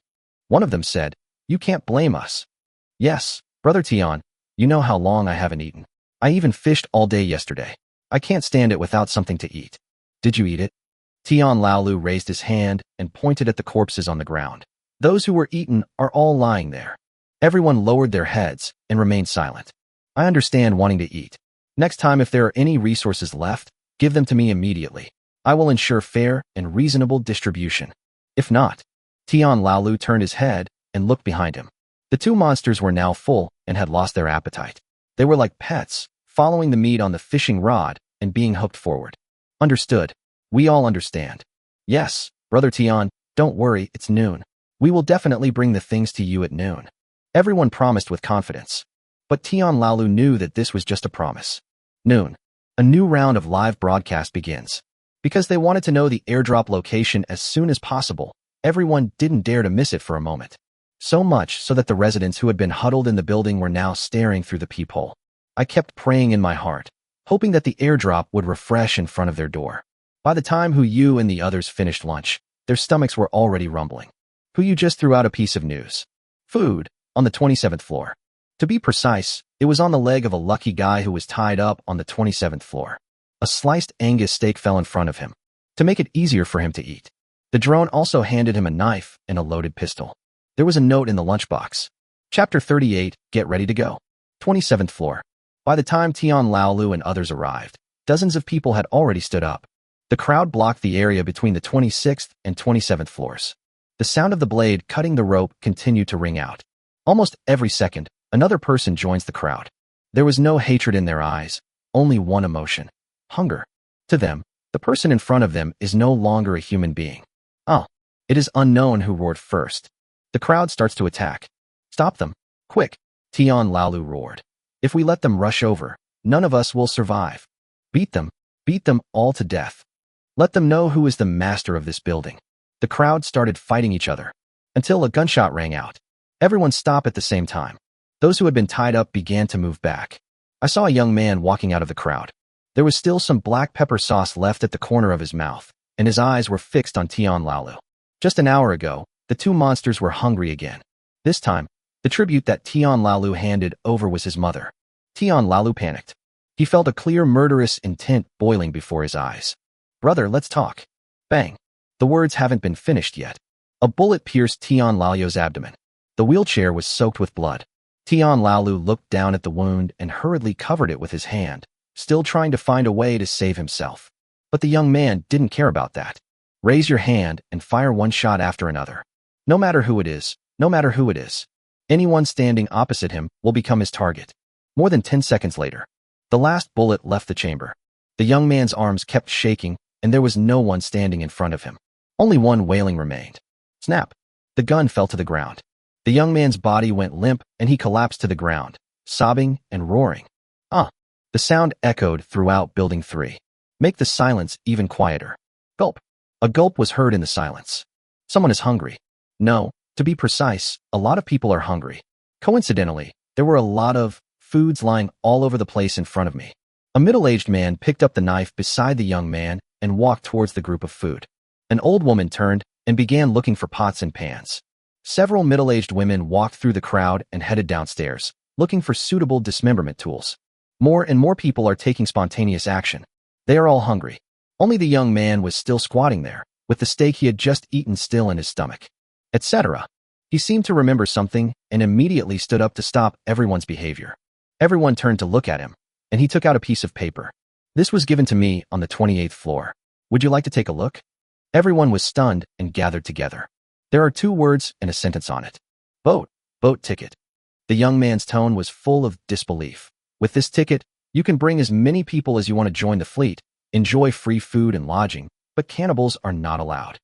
One of them said, you can't blame us. Yes, Brother Tian, you know how long I haven't eaten. I even fished all day yesterday. I can't stand it without something to eat. Did you eat it? Tian Laolu raised his hand and pointed at the corpses on the ground. Those who were eaten are all lying there. Everyone lowered their heads and remained silent. I understand wanting to eat. Next time if there are any resources left, give them to me immediately. I will ensure fair and reasonable distribution. If not, Tian Laolu turned his head and looked behind him. The 2 monsters were now full and had lost their appetite. They were like pets, following the meat on the fishing rod and being hooked forward. Understood. We all understand. Yes, Brother Tian, don't worry, it's noon. We will definitely bring the things to you at noon. Everyone promised with confidence. But Tian Laolu knew that this was just a promise. Noon. A new round of live broadcast begins. Because they wanted to know the airdrop location as soon as possible, everyone didn't dare to miss it for a moment. So much so that the residents who had been huddled in the building were now staring through the peephole. I kept praying in my heart, hoping that the airdrop would refresh in front of their door. By the time Huyu and the others finished lunch, their stomachs were already rumbling. Huyu just threw out a piece of news. Food, on the 27th floor. To be precise, it was on the leg of a lucky guy who was tied up on the 27th floor. A sliced Angus steak fell in front of him, to make it easier for him to eat. The drone also handed him a knife and a loaded pistol. There was a note in the lunchbox. Chapter 38, get ready to go. 27th floor. By the time Tian Laolu and others arrived, dozens of people had already stood up. The crowd blocked the area between the 26th and 27th floors. The sound of the blade cutting the rope continued to ring out. Almost every second, another person joins the crowd. There was no hatred in their eyes, only one emotion. Hunger. To them, the person in front of them is no longer a human being. Oh, it is unknown who roared first. The crowd starts to attack. Stop them. Quick, Tian Laolu roared. If we let them rush over, none of us will survive. Beat them all to death. Let them know who is the master of this building. The crowd started fighting each other, until a gunshot rang out. Everyone stopped at the same time. Those who had been tied up began to move back. I saw a young man walking out of the crowd. There was still some black pepper sauce left at the corner of his mouth, and his eyes were fixed on Tian Laolu. Just an hour ago, the 2 monsters were hungry again. This time, the tribute that Tian Laolu handed over was his mother. Tian Laolu panicked. He felt a clear murderous intent boiling before his eyes. Brother, let's talk. Bang. The words haven't been finished yet. A bullet pierced Tian Laolu's abdomen. The wheelchair was soaked with blood. Tian Laolu looked down at the wound and hurriedly covered it with his hand, still trying to find a way to save himself. But the young man didn't care about that. Raise your hand and fire one shot after another. No matter who it is, no matter who it is. Anyone standing opposite him will become his target. More than 10 seconds later, the last bullet left the chamber. The young man's arms kept shaking, and there was no one standing in front of him. Only one wailing remained. Snap! The gun fell to the ground. The young man's body went limp, and he collapsed to the ground, sobbing and roaring. The sound echoed throughout Building 3. Make the silence even quieter. Gulp. A gulp was heard in the silence. Someone is hungry. No, to be precise, a lot of people are hungry. Coincidentally, there were a lot of foods lying all over the place in front of me. A middle-aged man picked up the knife beside the young man and walked towards the group of food. An old woman turned and began looking for pots and pans. Several middle-aged women walked through the crowd and headed downstairs, looking for suitable dismemberment tools. More and more people are taking spontaneous action. They are all hungry. Only the young man was still squatting there, with the steak he had just eaten still in his stomach. Etc. He seemed to remember something and immediately stood up to stop everyone's behavior. Everyone turned to look at him, and he took out a piece of paper. This was given to me on the 28th floor. Would you like to take a look? Everyone was stunned and gathered together. There are 2 words and a sentence on it. Boat ticket. The young man's tone was full of disbelief. With this ticket, you can bring as many people as you want to join the fleet, enjoy free food and lodging, but cannibals are not allowed.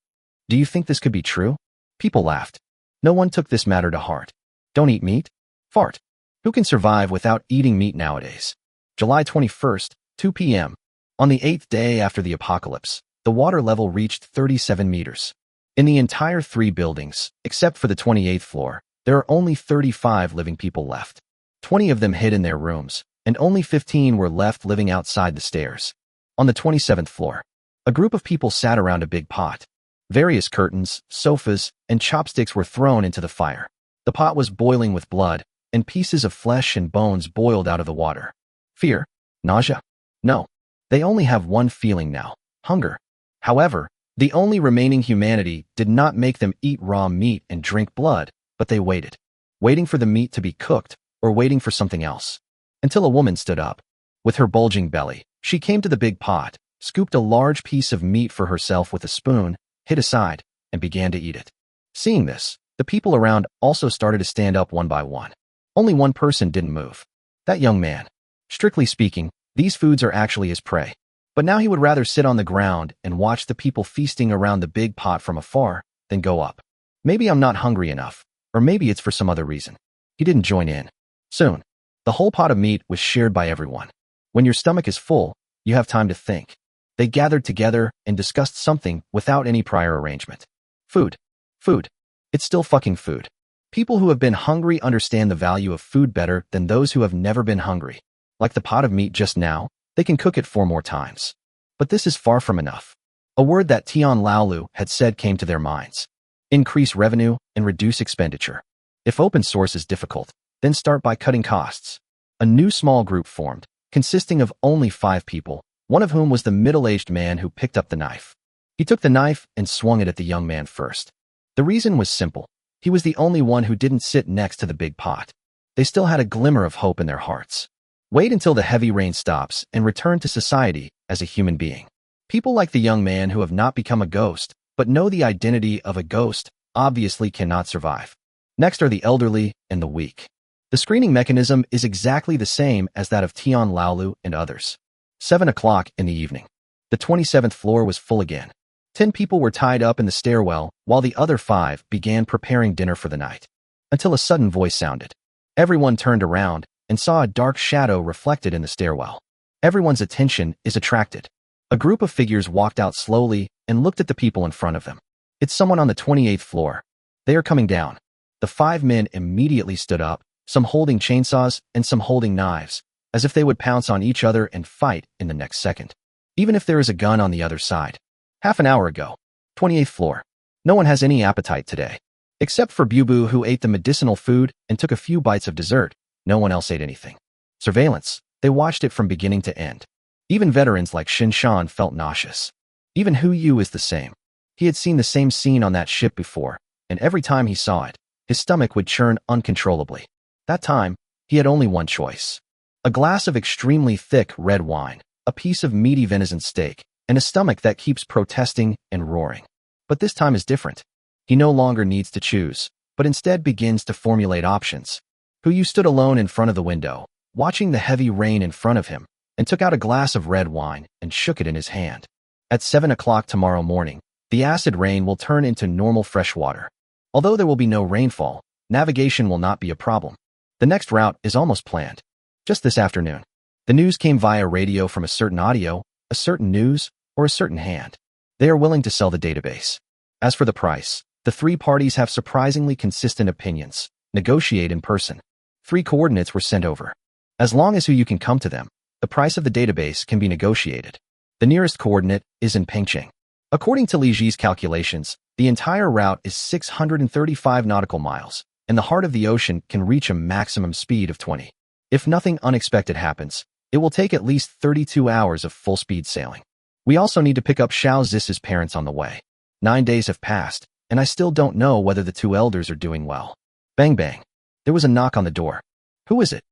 Do you think this could be true? People laughed. No one took this matter to heart. Don't eat meat? Fart. Who can survive without eating meat nowadays? July 21st, 2 p.m. On the 8th day after the apocalypse, the water level reached 37 meters. In the entire 3 buildings, except for the 28th floor, there are only 35 living people left. 20 of them hid in their rooms, and only 15 were left living outside the stairs. On the 27th floor, a group of people sat around a big pot. Various curtains, sofas, and chopsticks were thrown into the fire. The pot was boiling with blood, and pieces of flesh and bones boiled out of the water. Fear? Nausea? No. They only have one feeling now: hunger. However, the only remaining humanity did not make them eat raw meat and drink blood, but they waited. Waiting for the meat to be cooked, or waiting for something else. Until a woman stood up. With her bulging belly, she came to the big pot, scooped a large piece of meat for herself with a spoon, hid aside, and began to eat it. Seeing this, the people around also started to stand up one by one. Only one person didn't move. That young man. Strictly speaking, these foods are actually his prey. But now he would rather sit on the ground and watch the people feasting around the big pot from afar than go up. Maybe I'm not hungry enough, or maybe it's for some other reason. He didn't join in. Soon, the whole pot of meat was shared by everyone. When your stomach is full, you have time to think. They gathered together and discussed something without any prior arrangement. Food. Food. It's still fucking food. People who have been hungry understand the value of food better than those who have never been hungry. Like the pot of meat just now, they can cook it 4 more times. But this is far from enough. A word that Tian Laolu had said came to their minds. Increase revenue and reduce expenditure. If open source is difficult, then start by cutting costs. A new small group formed, consisting of only 5 people, one of whom was the middle-aged man who picked up the knife. He took the knife and swung it at the young man first. The reason was simple. He was the only one who didn't sit next to the big pot. They still had a glimmer of hope in their hearts. Wait until the heavy rain stops and return to society as a human being. People like the young man who have not become a ghost, but know the identity of a ghost, obviously cannot survive. Next are the elderly and the weak. The screening mechanism is exactly the same as that of Tian Laolu and others. 7 o'clock in the evening. The 27th floor was full again. 10 people were tied up in the stairwell, while the other 5 began preparing dinner for the night. Until a sudden voice sounded. Everyone turned around and saw a dark shadow reflected in the stairwell. Everyone's attention is attracted. A group of figures walked out slowly and looked at the people in front of them. It's someone on the 28th floor. They are coming down. The 5 men immediately stood up, some holding chainsaws and some holding knives, as if they would pounce on each other and fight in the next second. Even if there is a gun on the other side. Half an hour ago. 28th floor. No one has any appetite today. Except for Bubu, who ate the medicinal food and took a few bites of dessert. No one else ate anything. Surveillance. They watched it from beginning to end. Even veterans like Shin Shan felt nauseous. Even Hu Yu is the same. He had seen the same scene on that ship before, and every time he saw it, his stomach would churn uncontrollably. That time, he had only one choice. A glass of extremely thick red wine, a piece of meaty venison steak, and a stomach that keeps protesting and roaring. But this time is different. He no longer needs to choose. but instead begins to formulate options. Hu stood alone in front of the window, watching the heavy rain in front of him, and took out a glass of red wine and shook it in his hand. At 7 o'clock tomorrow morning, the acid rain will turn into normal fresh water. Although there will be no rainfall, navigation will not be a problem. The next route is almost planned. Just this afternoon, the news came via radio from a certain audio, a certain news, or a certain hand. They are willing to sell the database. As for the price, the three parties have surprisingly consistent opinions. Negotiate in person. 3 coordinates were sent over. As long as you can come to them, the price of the database can be negotiated. The nearest coordinate is in Pengcheng. According to Li Ji's calculations, the entire route is 635 nautical miles, and the heart of the ocean can reach a maximum speed of 20. If nothing unexpected happens, it will take at least 32 hours of full-speed sailing. We also need to pick up Xiao Zisu's parents on the way. 9 days have passed, and I still don't know whether the 2 elders are doing well. Bang bang. There was a knock on the door. Who is it?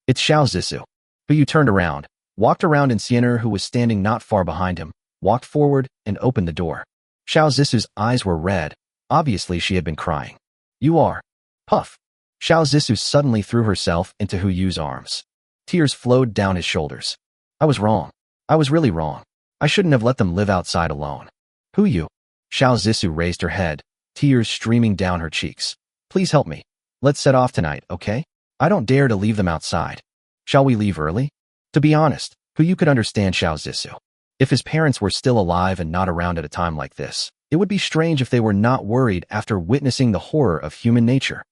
It's Xiao Zisu. Hu turned around, walked around and Sienner, who was standing not far behind him, walked forward and opened the door. Xiao Zisu's eyes were red. Obviously she had been crying. You are. Puff. Xiao Zisu suddenly threw herself into Hu's arms. Tears flowed down his shoulders. I was wrong. I was really wrong. I shouldn't have let them live outside alone. Hu. Xiao Zisu raised her head, tears streaming down her cheeks. Please help me. Let's set off tonight, okay? I don't dare to leave them outside. Shall we leave early? To be honest, Hu could understand Xiao Zisu. If his parents were still alive and not around at a time like this, it would be strange if they were not worried after witnessing the horror of human nature.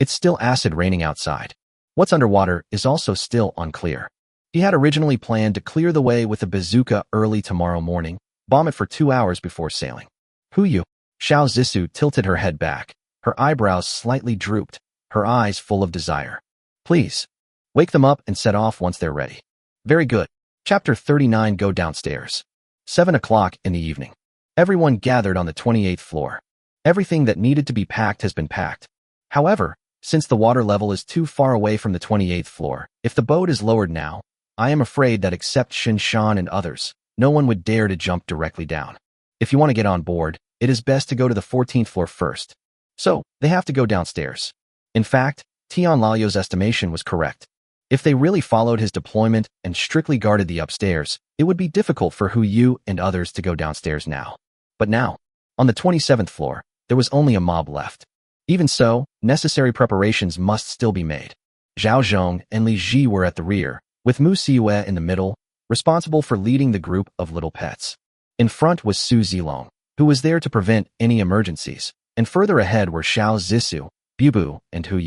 It's still acid raining outside. What's underwater is also still unclear. He had originally planned to clear the way with a bazooka early tomorrow morning, bomb it for 2 hours before sailing. Hu. Xiao Zisu tilted her head back. Her eyebrows slightly drooped, her eyes full of desire. Please. Wake them up and set off once they're ready. Very good. Chapter 39. Go downstairs. 7 o'clock in the evening. Everyone gathered on the 28th floor. Everything that needed to be packed has been packed. However, since the water level is too far away from the 28th floor, if the boat is lowered now, I am afraid that except Shinshan and others, no one would dare to jump directly down. If you want to get on board, it is best to go to the 14th floor first. So, they have to go downstairs. In fact, Tian Lalio's estimation was correct. If they really followed his deployment and strictly guarded the upstairs, it would be difficult for Hu and others to go downstairs now. But now, on the 27th floor, there was only a mob left. Even so, necessary preparations must still be made. Zhao Zhong and Li Ji were at the rear, with Mu Siyue in the middle, responsible for leading the group of little pets. In front was Su Zilong, who was there to prevent any emergencies, and further ahead were Xiao Zisu, Bubu, and Hu.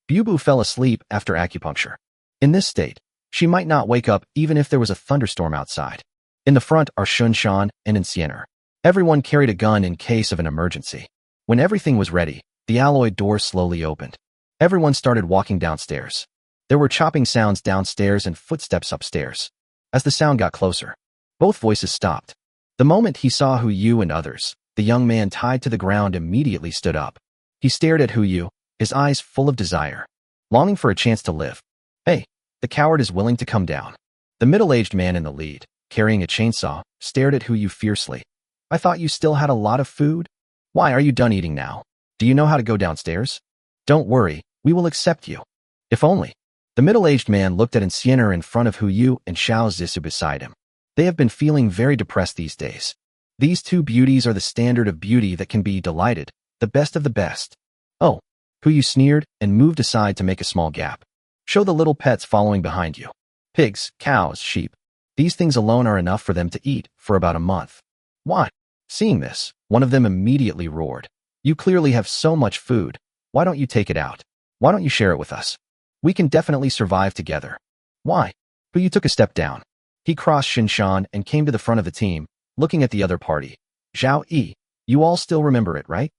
Bubu fell asleep after acupuncture. In this state, she might not wake up even if there was a thunderstorm outside. In the front are Shunshan and Insiener. Everyone carried a gun in case of an emergency. When everything was ready, the alloy door slowly opened. Everyone started walking downstairs. There were chopping sounds downstairs and footsteps upstairs. As the sound got closer, both voices stopped. The moment he saw Hu and others, the young man tied to the ground immediately stood up. He stared at Hu, his eyes full of desire, longing for a chance to live. Hey, the coward is willing to come down. The middle-aged man in the lead, carrying a chainsaw, stared at Hu fiercely. I thought you still had a lot of food? Why are you done eating now? Do you know how to go downstairs? Don't worry, we will accept you. If only. The middle-aged man looked at Insiener in front of Hu and Xiao Zisu beside him. They have been feeling very depressed these days. These two beauties are the standard of beauty that can be delighted, the best of the best. Oh, Hu sneered and moved aside to make a small gap. Show the little pets following behind you. Pigs, cows, sheep. These things alone are enough for them to eat for about a month. Why? Seeing this, one of them immediately roared. You clearly have so much food. Why don't you take it out? Why don't you share it with us? We can definitely survive together. Why? Hu took a step down. He crossed Shinshan and came to the front of the team, looking at the other party. Zhao Yi, you all still remember it, right?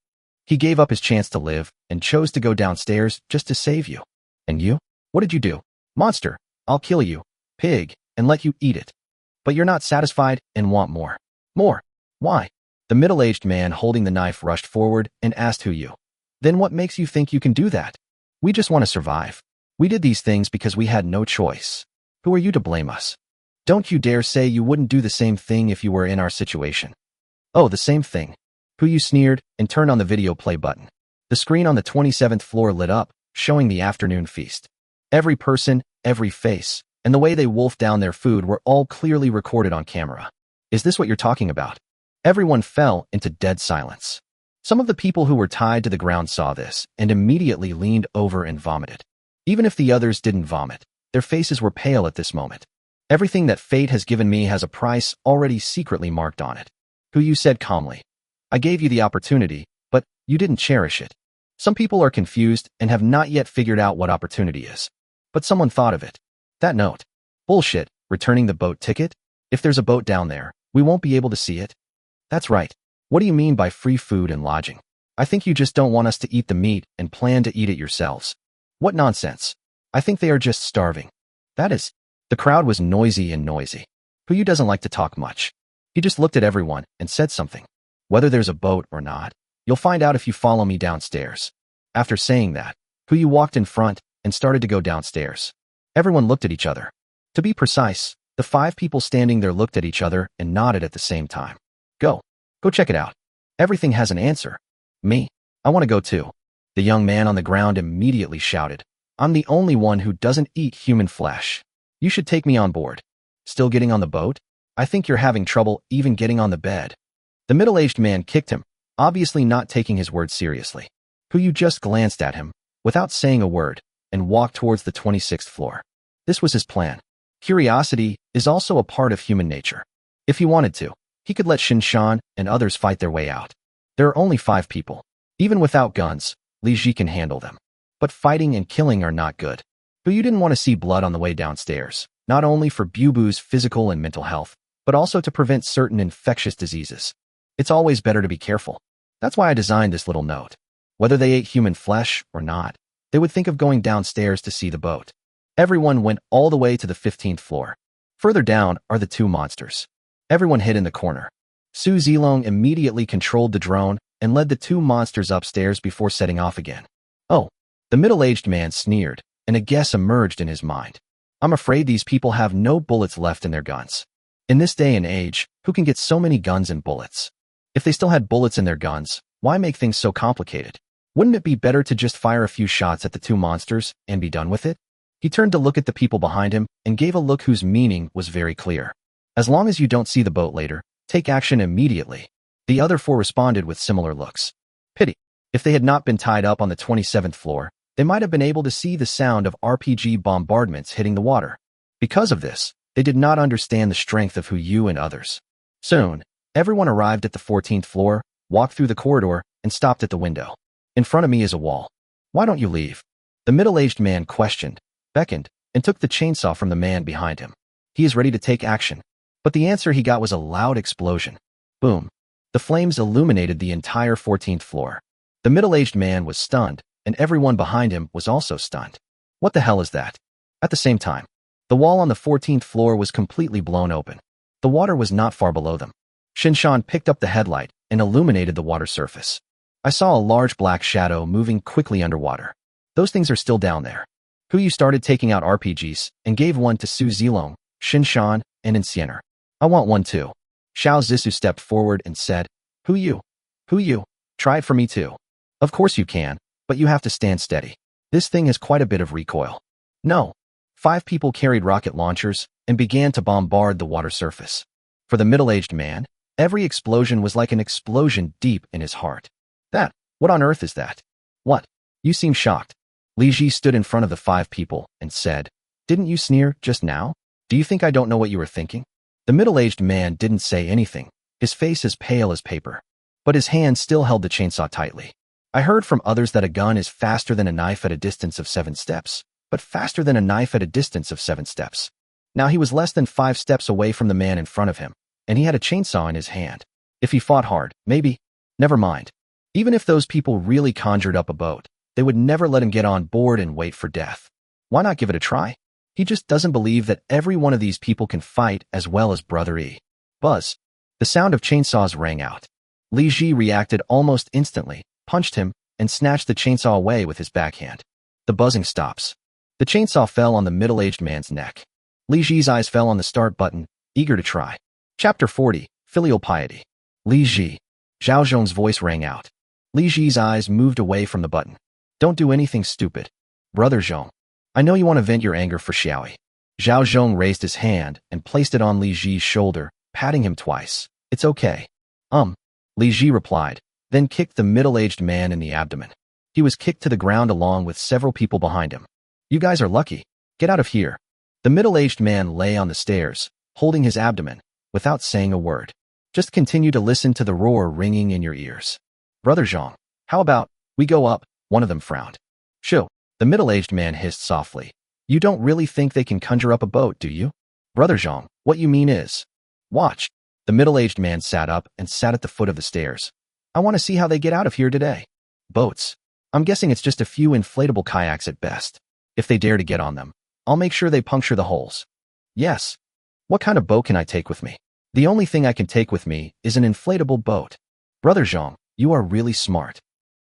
He gave up his chance to live and chose to go downstairs just to save you. And you? What did you do? Monster, I'll kill you, pig, and let you eat it. But you're not satisfied and want more. More. Why? The middle-aged man holding the knife rushed forward and asked Hu. Then what makes you think you can do that? We just want to survive. We did these things because we had no choice. Who are you to blame us? Don't you dare say you wouldn't do the same thing if you were in our situation. Oh, the same thing. Hu sneered and turned on the video play button. The screen on the 27th floor lit up, showing the afternoon feast. Every person, every face, and the way they wolfed down their food were all clearly recorded on camera. Is this what you're talking about? Everyone fell into dead silence. Some of the people who were tied to the ground saw this and immediately leaned over and vomited. Even if the others didn't vomit, their faces were pale at this moment. Everything that fate has given me has a price already secretly marked on it. Who you said calmly. I gave you the opportunity, but you didn't cherish it. Some people are confused and have not yet figured out what opportunity is. But someone thought of it. That note. Bullshit, returning the boat ticket? If there's a boat down there, we won't be able to see it. That's right. What do you mean by free food and lodging? I think you just don't want us to eat the meat and plan to eat it yourselves. What nonsense. I think they are just starving. That is. The crowd was noisy and noisy. Puyu doesn't like to talk much. He just looked at everyone and said something. Whether there's a boat or not, you'll find out if you follow me downstairs. After saying that, Puyu walked in front and started to go downstairs. Everyone looked at each other. To be precise, the 5 people standing there looked at each other and nodded at the same time. Go check it out. Everything has an answer. Me? I want to go too. The young man on the ground immediately shouted. I'm the only one who doesn't eat human flesh. You should take me on board. Still getting on the boat? I think you're having trouble even getting on the bed. The middle-aged man kicked him, obviously not taking his words seriously. Puyu just glanced at him, without saying a word, and walked towards the 26th floor. This was his plan. Curiosity is also a part of human nature. If he wanted to, he could let Shinshan and others fight their way out. There are only 5 people. Even without guns, Li Ji can handle them. But fighting and killing are not good. Puyu didn't want to see blood on the way downstairs, not only for Bubu's physical and mental health, but also to prevent certain infectious diseases. It's always better to be careful. That's why I designed this little note. Whether they ate human flesh or not, they would think of going downstairs to see the boat. Everyone went all the way to the 15th floor. Further down are the 2 monsters. Everyone hid in the corner. Su Zilong immediately controlled the drone and led the 2 monsters upstairs before setting off again. Oh, the middle-aged man sneered, and a guess emerged in his mind. I'm afraid these people have no bullets left in their guns. In this day and age, who can get so many guns and bullets? If they still had bullets in their guns, why make things so complicated? Wouldn't it be better to just fire a few shots at the 2 monsters and be done with it? He turned to look at the people behind him and gave a look whose meaning was very clear. As long as you don't see the boat later, take action immediately. The other 4 responded with similar looks. Pity. If they had not been tied up on the 27th floor, they might have been able to see the sound of RPG bombardments hitting the water. Because of this, they did not understand the strength of Yu and others. Soon, everyone arrived at the 14th floor, walked through the corridor, and stopped at the window. In front of me is a wall. Why don't you leave? The middle-aged man questioned, beckoned, and took the chainsaw from the man behind him. He is ready to take action. But the answer he got was a loud explosion. Boom. The flames illuminated the entire 14th floor. The middle-aged man was stunned, and everyone behind him was also stunned. What the hell is that? At the same time, the wall on the 14th floor was completely blown open. The water was not far below them. Shinshan picked up the headlight and illuminated the water surface. I saw a large black shadow moving quickly underwater. Those things are still down there. Yu started taking out RPGs and gave one to Su Zilong, Shinshan, and Insiener. I want one too. Xiao Zissou stepped forward and said, Yu, try it for me too. Of course you can, but you have to stand steady. This thing has quite a bit of recoil. No. 5 people carried rocket launchers and began to bombard the water surface. For the middle-aged man, every explosion was like an explosion deep in his heart. What on earth is that? What? You seem shocked. Li Ji stood in front of the 5 people and said, Didn't you sneer just now? Do you think I don't know what you were thinking? The middle-aged man didn't say anything, his face as pale as paper. But his hand still held the chainsaw tightly. I heard from others that a gun is faster than a knife at a distance of 7 steps, but faster than a knife at a distance of 7 steps. Now he was less than 5 steps away from the man in front of him, and he had a chainsaw in his hand. If he fought hard, maybe. Never mind. Even if those people really conjured up a boat, they would never let him get on board and wait for death. Why not give it a try? He just doesn't believe that every one of these people can fight as well as Brother E. Buzz. The sound of chainsaws rang out. Li Ji reacted almost instantly, punched him, and snatched the chainsaw away with his backhand. The buzzing stops. The chainsaw fell on the middle-aged man's neck. Li Ji's eyes fell on the start button, eager to try. Chapter 40, Filial Piety. Li Ji. Zhao Zhong's voice rang out. Li Ji's eyes moved away from the button. Don't do anything stupid. Brother Zhong. I know you want to vent your anger for Xiaoyi. Zhao Zhong raised his hand and placed it on Li Ji's shoulder, patting him twice. It's okay. Li Ji replied, then kicked the middle-aged man in the abdomen. He was kicked to the ground along with several people behind him. You guys are lucky. Get out of here. The middle-aged man lay on the stairs, holding his abdomen, without saying a word. Just continue to listen to the roar ringing in your ears. Brother Zhong, how about we go up? One of them frowned. Shoo, the middle-aged man hissed softly. You don't really think they can conjure up a boat, do you? Brother Zhong, what you mean is... Watch. The middle-aged man sat up and sat at the foot of the stairs. I want to see how they get out of here today. Boats. I'm guessing it's just a few inflatable kayaks at best. If they dare to get on them, I'll make sure they puncture the holes. Yes. What kind of boat can I take with me? The only thing I can take with me is an inflatable boat. Brother Zhong, you are really smart.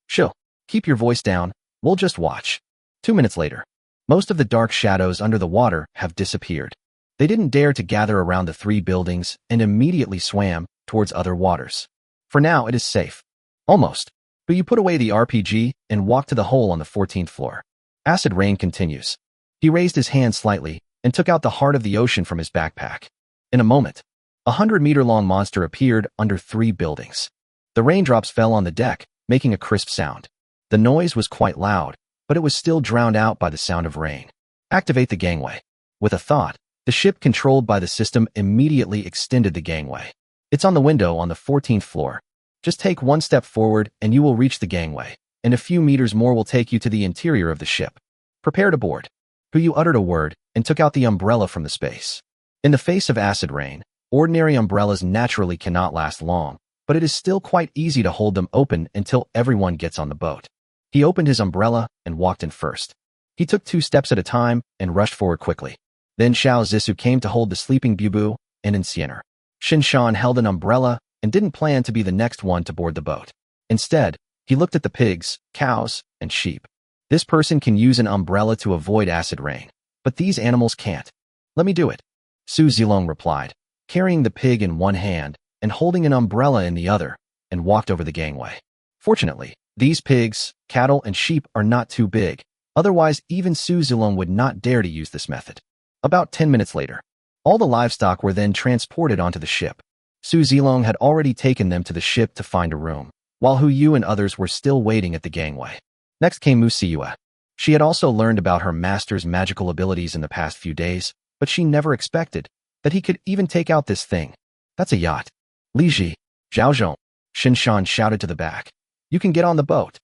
Chill. Keep your voice down. We'll just watch. 2 minutes later. Most of the dark shadows under the water have disappeared. They didn't dare to gather around the 3 buildings and immediately swam towards other waters. For now, it is safe. Almost. But you put away the RPG and walk to the hole on the 14th floor. Acid rain continues. He raised his hand slightly and took out the heart of the ocean from his backpack. In a moment, a 100-meter-long monster appeared under 3 buildings. The raindrops fell on the deck, making a crisp sound. The noise was quite loud, but it was still drowned out by the sound of rain. Activate the gangway. With a thought, the ship controlled by the system immediately extended the gangway. It's on the window on the 14th floor. Just take 1 step forward and you will reach the gangway, and a few meters more will take you to the interior of the ship. Prepare to board. Hu uttered a word and took out the umbrella from the space. In the face of acid rain, ordinary umbrellas naturally cannot last long, but it is still quite easy to hold them open until everyone gets on the boat. He opened his umbrella and walked in first. He took 2 steps at a time and rushed forward quickly. Then Xiao Zissou came to hold the sleeping Bubu and Insiener. Shin Shan held an umbrella and didn't plan to be the next one to board the boat. Instead, he looked at the pigs, cows, and sheep. This person can use an umbrella to avoid acid rain, but these animals can't. Let me do it. Su Zilong replied, carrying the pig in one hand and holding an umbrella in the other, and walked over the gangway. Fortunately, these pigs, cattle, and sheep are not too big, otherwise even Su Zilong would not dare to use this method. About 10 minutes later, all the livestock were then transported onto the ship. Su Zilong had already taken them to the ship to find a room, while Hu Yu and others were still waiting at the gangway. Next came Mu Siyue. She had also learned about her master's magical abilities in the past few days, but she never expected that he could even take out this thing. That's a yacht. Li Ji, Zhao Zhong, Shin Shan shouted to the back. You can get on the boat.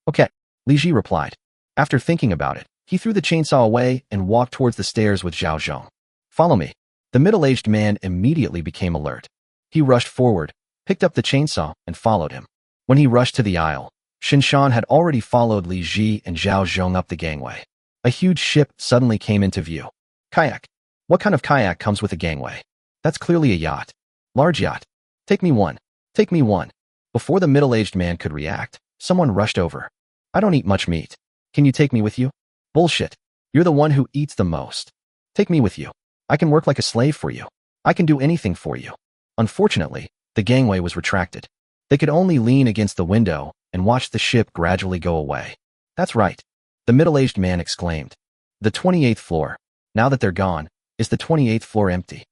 Okay, Li Ji replied. After thinking about it, he threw the chainsaw away and walked towards the stairs with Zhao Zhong. Follow me. The middle-aged man immediately became alert. He rushed forward, picked up the chainsaw, and followed him. When he rushed to the aisle, Shin Shan had already followed Li Ji and Zhao Zhong up the gangway. A huge ship suddenly came into view. Kayak. What kind of kayak comes with a gangway? That's clearly a yacht. Large yacht. Take me one. Take me one. Before the middle-aged man could react, someone rushed over. I don't eat much meat. Can you take me with you? Bullshit. You're the one who eats the most. Take me with you. I can work like a slave for you. I can do anything for you. Unfortunately, the gangway was retracted. They could only lean against the window and watch the ship gradually go away. That's right. The middle-aged man exclaimed. The 28th floor. Now that they're gone, is the 28th floor empty?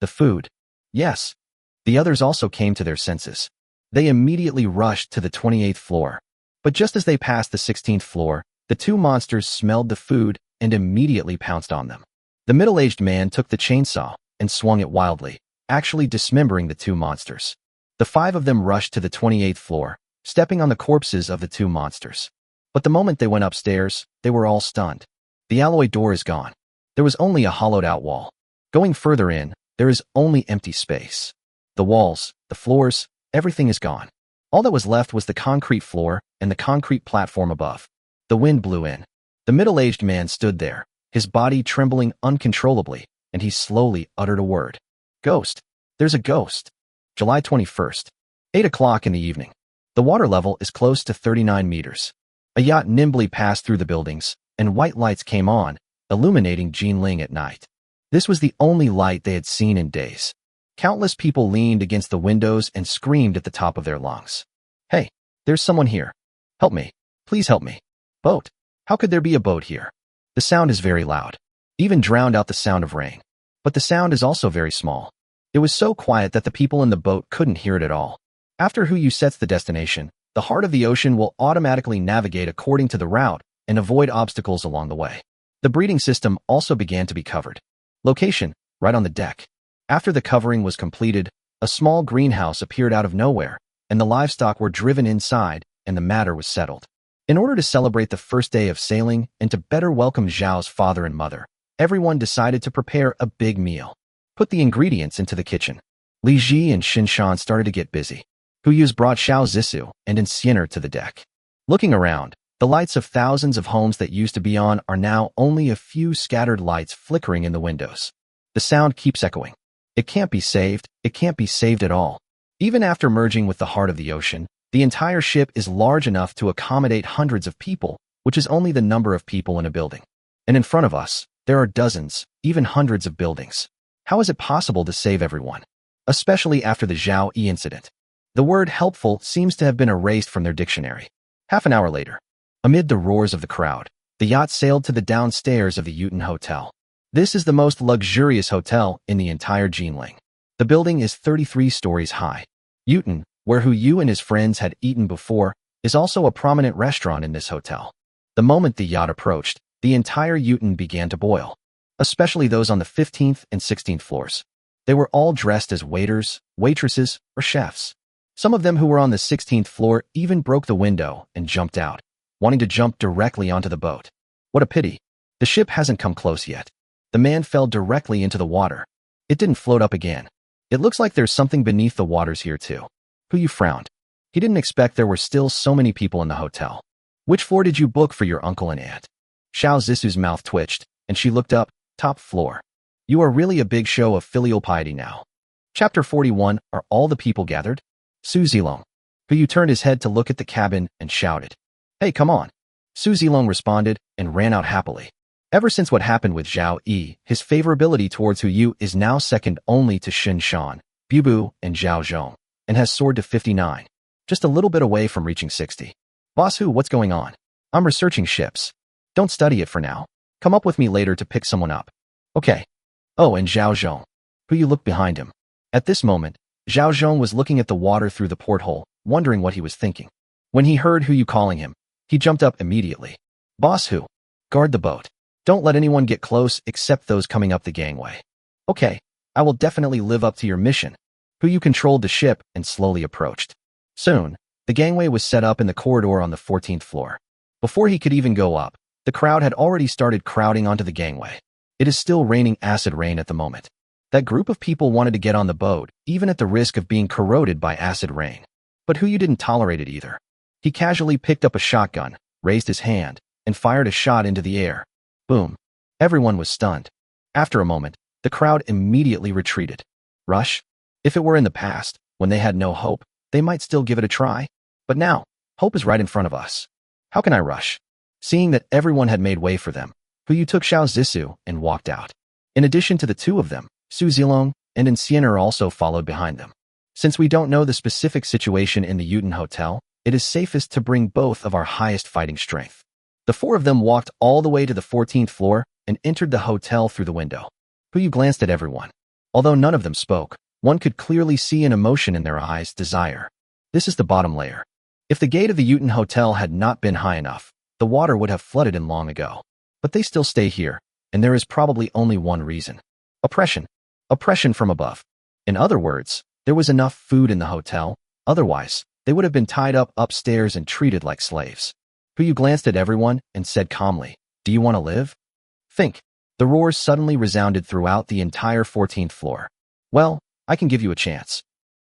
The food. Yes. The others also came to their senses. They immediately rushed to the 28th floor. But just as they passed the 16th floor, the 2 monsters smelled the food and immediately pounced on them. The middle-aged man took the chainsaw and swung it wildly, actually dismembering the 2 monsters. The 5 of them rushed to the 28th floor, stepping on the corpses of the 2 monsters. But the moment they went upstairs, they were all stunned. The alloy door is gone. There was only a hollowed-out wall. Going further in, there is only empty space. The walls, the floors, everything is gone. All that was left was the concrete floor and the concrete platform above. The wind blew in. The middle-aged man stood there, his body trembling uncontrollably, and he slowly uttered a word. Ghost. There's a ghost. July 21st. 8 o'clock in the evening. The water level is close to 39 meters. A yacht nimbly passed through the buildings, and white lights came on, illuminating Jinling at night. This was the only light they had seen in days. Countless people leaned against the windows and screamed at the top of their lungs. Hey, There's someone here. Help me. Please help me. Boat. How could there be a boat here? The sound is very loud. Even drowned out the sound of rain. But the sound is also very small. It was so quiet that the people in the boat couldn't hear it at all. After Hu Yu sets the destination, the heart of the ocean will automatically navigate according to the route and avoid obstacles along the way. The breeding system also began to be covered. Location, right on the deck. After the covering was completed, a small greenhouse appeared out of nowhere, and the livestock were driven inside, and the matter was settled. In order to celebrate the first day of sailing and to better welcome Zhao's father and mother, everyone decided to prepare a big meal. Put the ingredients into the kitchen. Li Ji and Xin Shan started to get busy. Hu Yu's brought Xiao Zissou and Insianer to the deck. Looking around, the lights of thousands of homes that used to be on are now only a few scattered lights flickering in the windows. The sound keeps echoing. It can't be saved. It can't be saved at all. Even after merging with the heart of the ocean, the entire ship is large enough to accommodate hundreds of people, which is only the number of people in a building. And in front of us, there are dozens, even hundreds of buildings. How is it possible to save everyone? Especially after the Zhao Yi incident. The word helpful seems to have been erased from their dictionary. Half an hour later, amid the roars of the crowd, the yacht sailed to the downstairs of the Webtoon Hotel. This is the most luxurious hotel in the entire Jinling. The building is 33 stories high. Webtoon, where Hu Yu and his friends had eaten before, is also a prominent restaurant in this hotel. The moment the yacht approached, the entire Webtoon began to boil, especially those on the 15th and 16th floors. They were all dressed as waiters, waitresses, or chefs. Some of them who were on the 16th floor even broke the window and jumped out, wanting to jump directly onto the boat. What a pity. The ship hasn't come close yet. The man fell directly into the water. It didn't float up again. It looks like there's something beneath the waters here too. Hu Yu frowned. He didn't expect there were still so many people in the hotel. Which floor did you book for your uncle and aunt? Xiao Zissou's mouth twitched, and she looked up. Top floor. You are really a big show of filial piety now. Chapter 41. Are all the people gathered? Su Zilong. Hu Yu turned his head to look at the cabin and shouted. Hey, come on. Su Zilong responded and ran out happily. Ever since what happened with Zhao Yi, his favorability towards Hu Yu is now second only to Xin Shan, Bu, and Zhao Zhong, and has soared to 59, just a little bit away from reaching 60. Boss Hu, what's going on? I'm researching ships. Don't study it for now. Come up with me later to pick someone up. Okay. Oh, and Zhao Zhong. Hu Yu looked behind him. At this moment, Zhao Zhong was looking at the water through the porthole, wondering what he was thinking. When he heard Hu Yu calling him, he jumped up immediately. Boss Hu, guard the boat. Don't let anyone get close except those coming up the gangway. Okay, I will definitely live up to your mission. Hu Yu controlled the ship and slowly approached. Soon, the gangway was set up in the corridor on the 14th floor. Before he could even go up, the crowd had already started crowding onto the gangway. It is still raining acid rain at the moment. That group of people wanted to get on the boat, even at the risk of being corroded by acid rain. But Hu Yu didn't tolerate it either. He casually picked up a shotgun, raised his hand, and fired a shot into the air. Boom. Everyone was stunned. After a moment, the crowd immediately retreated. Rush? If it were in the past, when they had no hope, they might still give it a try. But now, hope is right in front of us. How can I rush? Seeing that everyone had made way for them, Hu Yu took Xiao Zissou and walked out. In addition to the two of them, Su Zilong and Insianer also followed behind them. Since we don't know the specific situation in the Webtoon Hotel, it is safest to bring both of our highest fighting strength. The four of them walked all the way to the 14th floor and entered the hotel through the window. Hu Yu glanced at everyone. Although none of them spoke, one could clearly see an emotion in their eyes, desire. This is the bottom layer. If the gate of the Webtoon Hotel had not been high enough, the water would have flooded in long ago. But they still stay here, and there is probably only one reason. Oppression. Oppression from above. In other words, there was enough food in the hotel, otherwise, they would have been tied up upstairs and treated like slaves. Hu Yu glanced at everyone and said calmly, Do you want to live? Think. The roars suddenly resounded throughout the entire 14th floor. Well, I can give you a chance.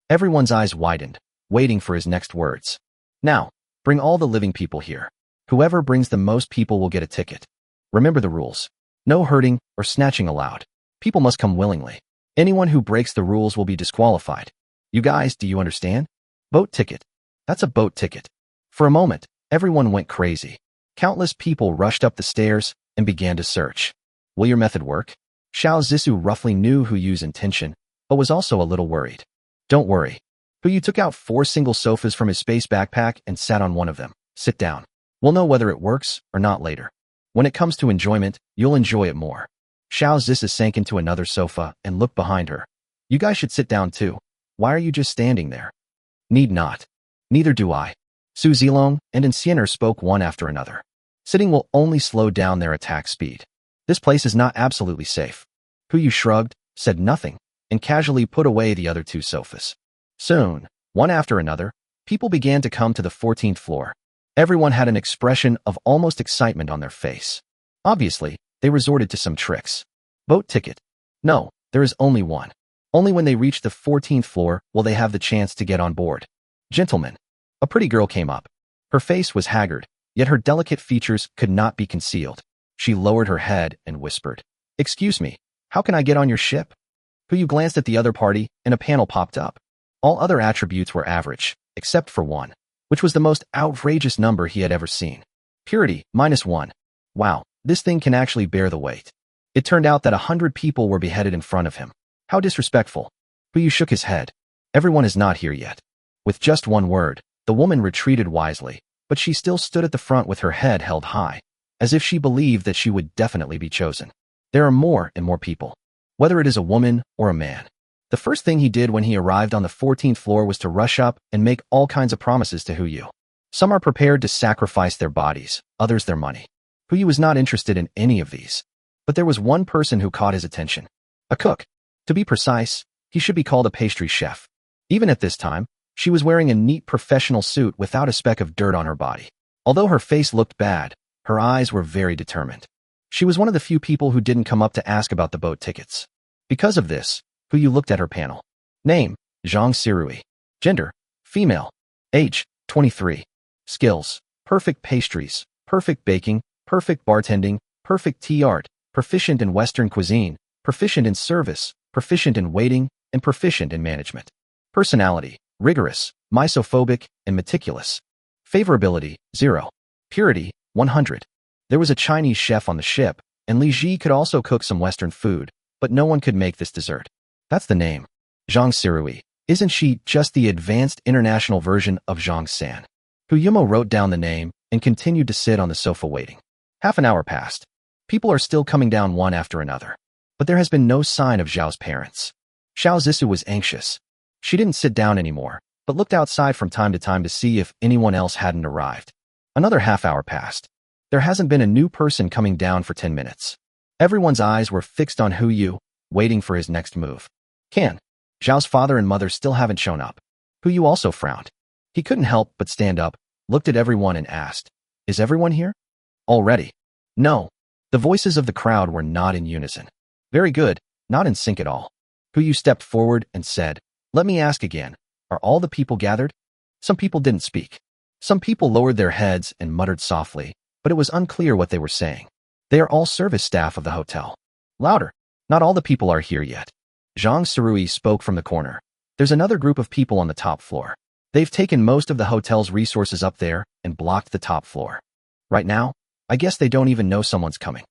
Everyone's eyes widened, waiting for his next words. Now, bring all the living people here. Whoever brings the most people will get a ticket. Remember the rules. No hurting or snatching allowed. People must come willingly. Anyone who breaks the rules will be disqualified. You guys, do you understand? Boat ticket. That's a boat ticket. For a moment, everyone went crazy. Countless people rushed up the stairs and began to search. Will your method work? Xiao Zissou roughly knew Hu Yu's intention, but was also a little worried. Don't worry. Yu took out 4 single sofas from his space backpack and sat on one of them. Sit down. We'll know whether it works or not later. When it comes to enjoyment, you'll enjoy it more. Xiao Zisa sank into another sofa and looked behind her. You guys should sit down too. Why are you just standing there? Need not. Neither do I. Su Zilong and Enciener spoke one after another. Sitting will only slow down their attack speed. This place is not absolutely safe. Yu shrugged, said nothing, and casually put away the other 2 sofas. Soon, one after another, people began to come to the 14th floor. Everyone had an expression of almost excitement on their face. Obviously, they resorted to some tricks. Boat ticket. No, there is only one. Only when they reach the 14th floor will they have the chance to get on board. Gentlemen. A pretty girl came up. Her face was haggard, yet her delicate features could not be concealed. She lowered her head and whispered, "Excuse me, how can I get on your ship?" Yu glanced at the other party, and a panel popped up. All other attributes were average, except for one, which was the most outrageous number he had ever seen. Purity, -1. Wow, this thing can actually bear the weight. It turned out that 100 people were beheaded in front of him. How disrespectful. Yu shook his head. Everyone is not here yet. With just one word, the woman retreated wisely, but she still stood at the front with her head held high, as if she believed that she would definitely be chosen. There are more and more people, whether it is a woman or a man. The first thing he did when he arrived on the 14th floor was to rush up and make all kinds of promises to Yu. Some are prepared to sacrifice their bodies, others their money. Yu was not interested in any of these. But there was one person who caught his attention. A cook. To be precise, he should be called a pastry chef. Even at this time, she was wearing a neat professional suit without a speck of dirt on her body. Although her face looked bad, her eyes were very determined. She was one of the few people who didn't come up to ask about the boat tickets. Because of this, Yu looked at her panel. Name, Zhang Sirui. Gender, female. Age, 23. Skills, perfect pastries, perfect baking, perfect bartending, perfect tea art, proficient in Western cuisine, proficient in service, proficient in waiting, and proficient in management. Personality, rigorous, misophobic, and meticulous. Favorability, 0. Purity, 100. There was a Chinese chef on the ship, and Li Ji could also cook some Western food, but no one could make this dessert. That's the name. Zhang Sirui. Isn't she just the advanced international version of Zhang San? Yumo wrote down the name and continued to sit on the sofa waiting. Half an hour passed. People are still coming down one after another. But there has been no sign of Zhao's parents. Xiao Zisa was anxious. She didn't sit down anymore, but looked outside from time to time to see if anyone else hadn't arrived. Another half hour passed. There hasn't been a new person coming down for 10 minutes. Everyone's eyes were fixed on Yu, waiting for his next move. Zhao's father and mother still haven't shown up. Yu also frowned. He couldn't help but stand up, looked at everyone and asked, "Is everyone here?" Already? No. The voices of the crowd were not in unison. Very good, not in sync at all. Yu stepped forward and said, "Let me ask again, are all the people gathered?" Some people didn't speak. Some people lowered their heads and muttered softly, but it was unclear what they were saying. They are all service staff of the hotel. Louder. Not all the people are here yet. Zhang Sirui spoke from the corner. There's another group of people on the top floor. They've taken most of the hotel's resources up there and blocked the top floor. Right now, I guess they don't even know someone's coming.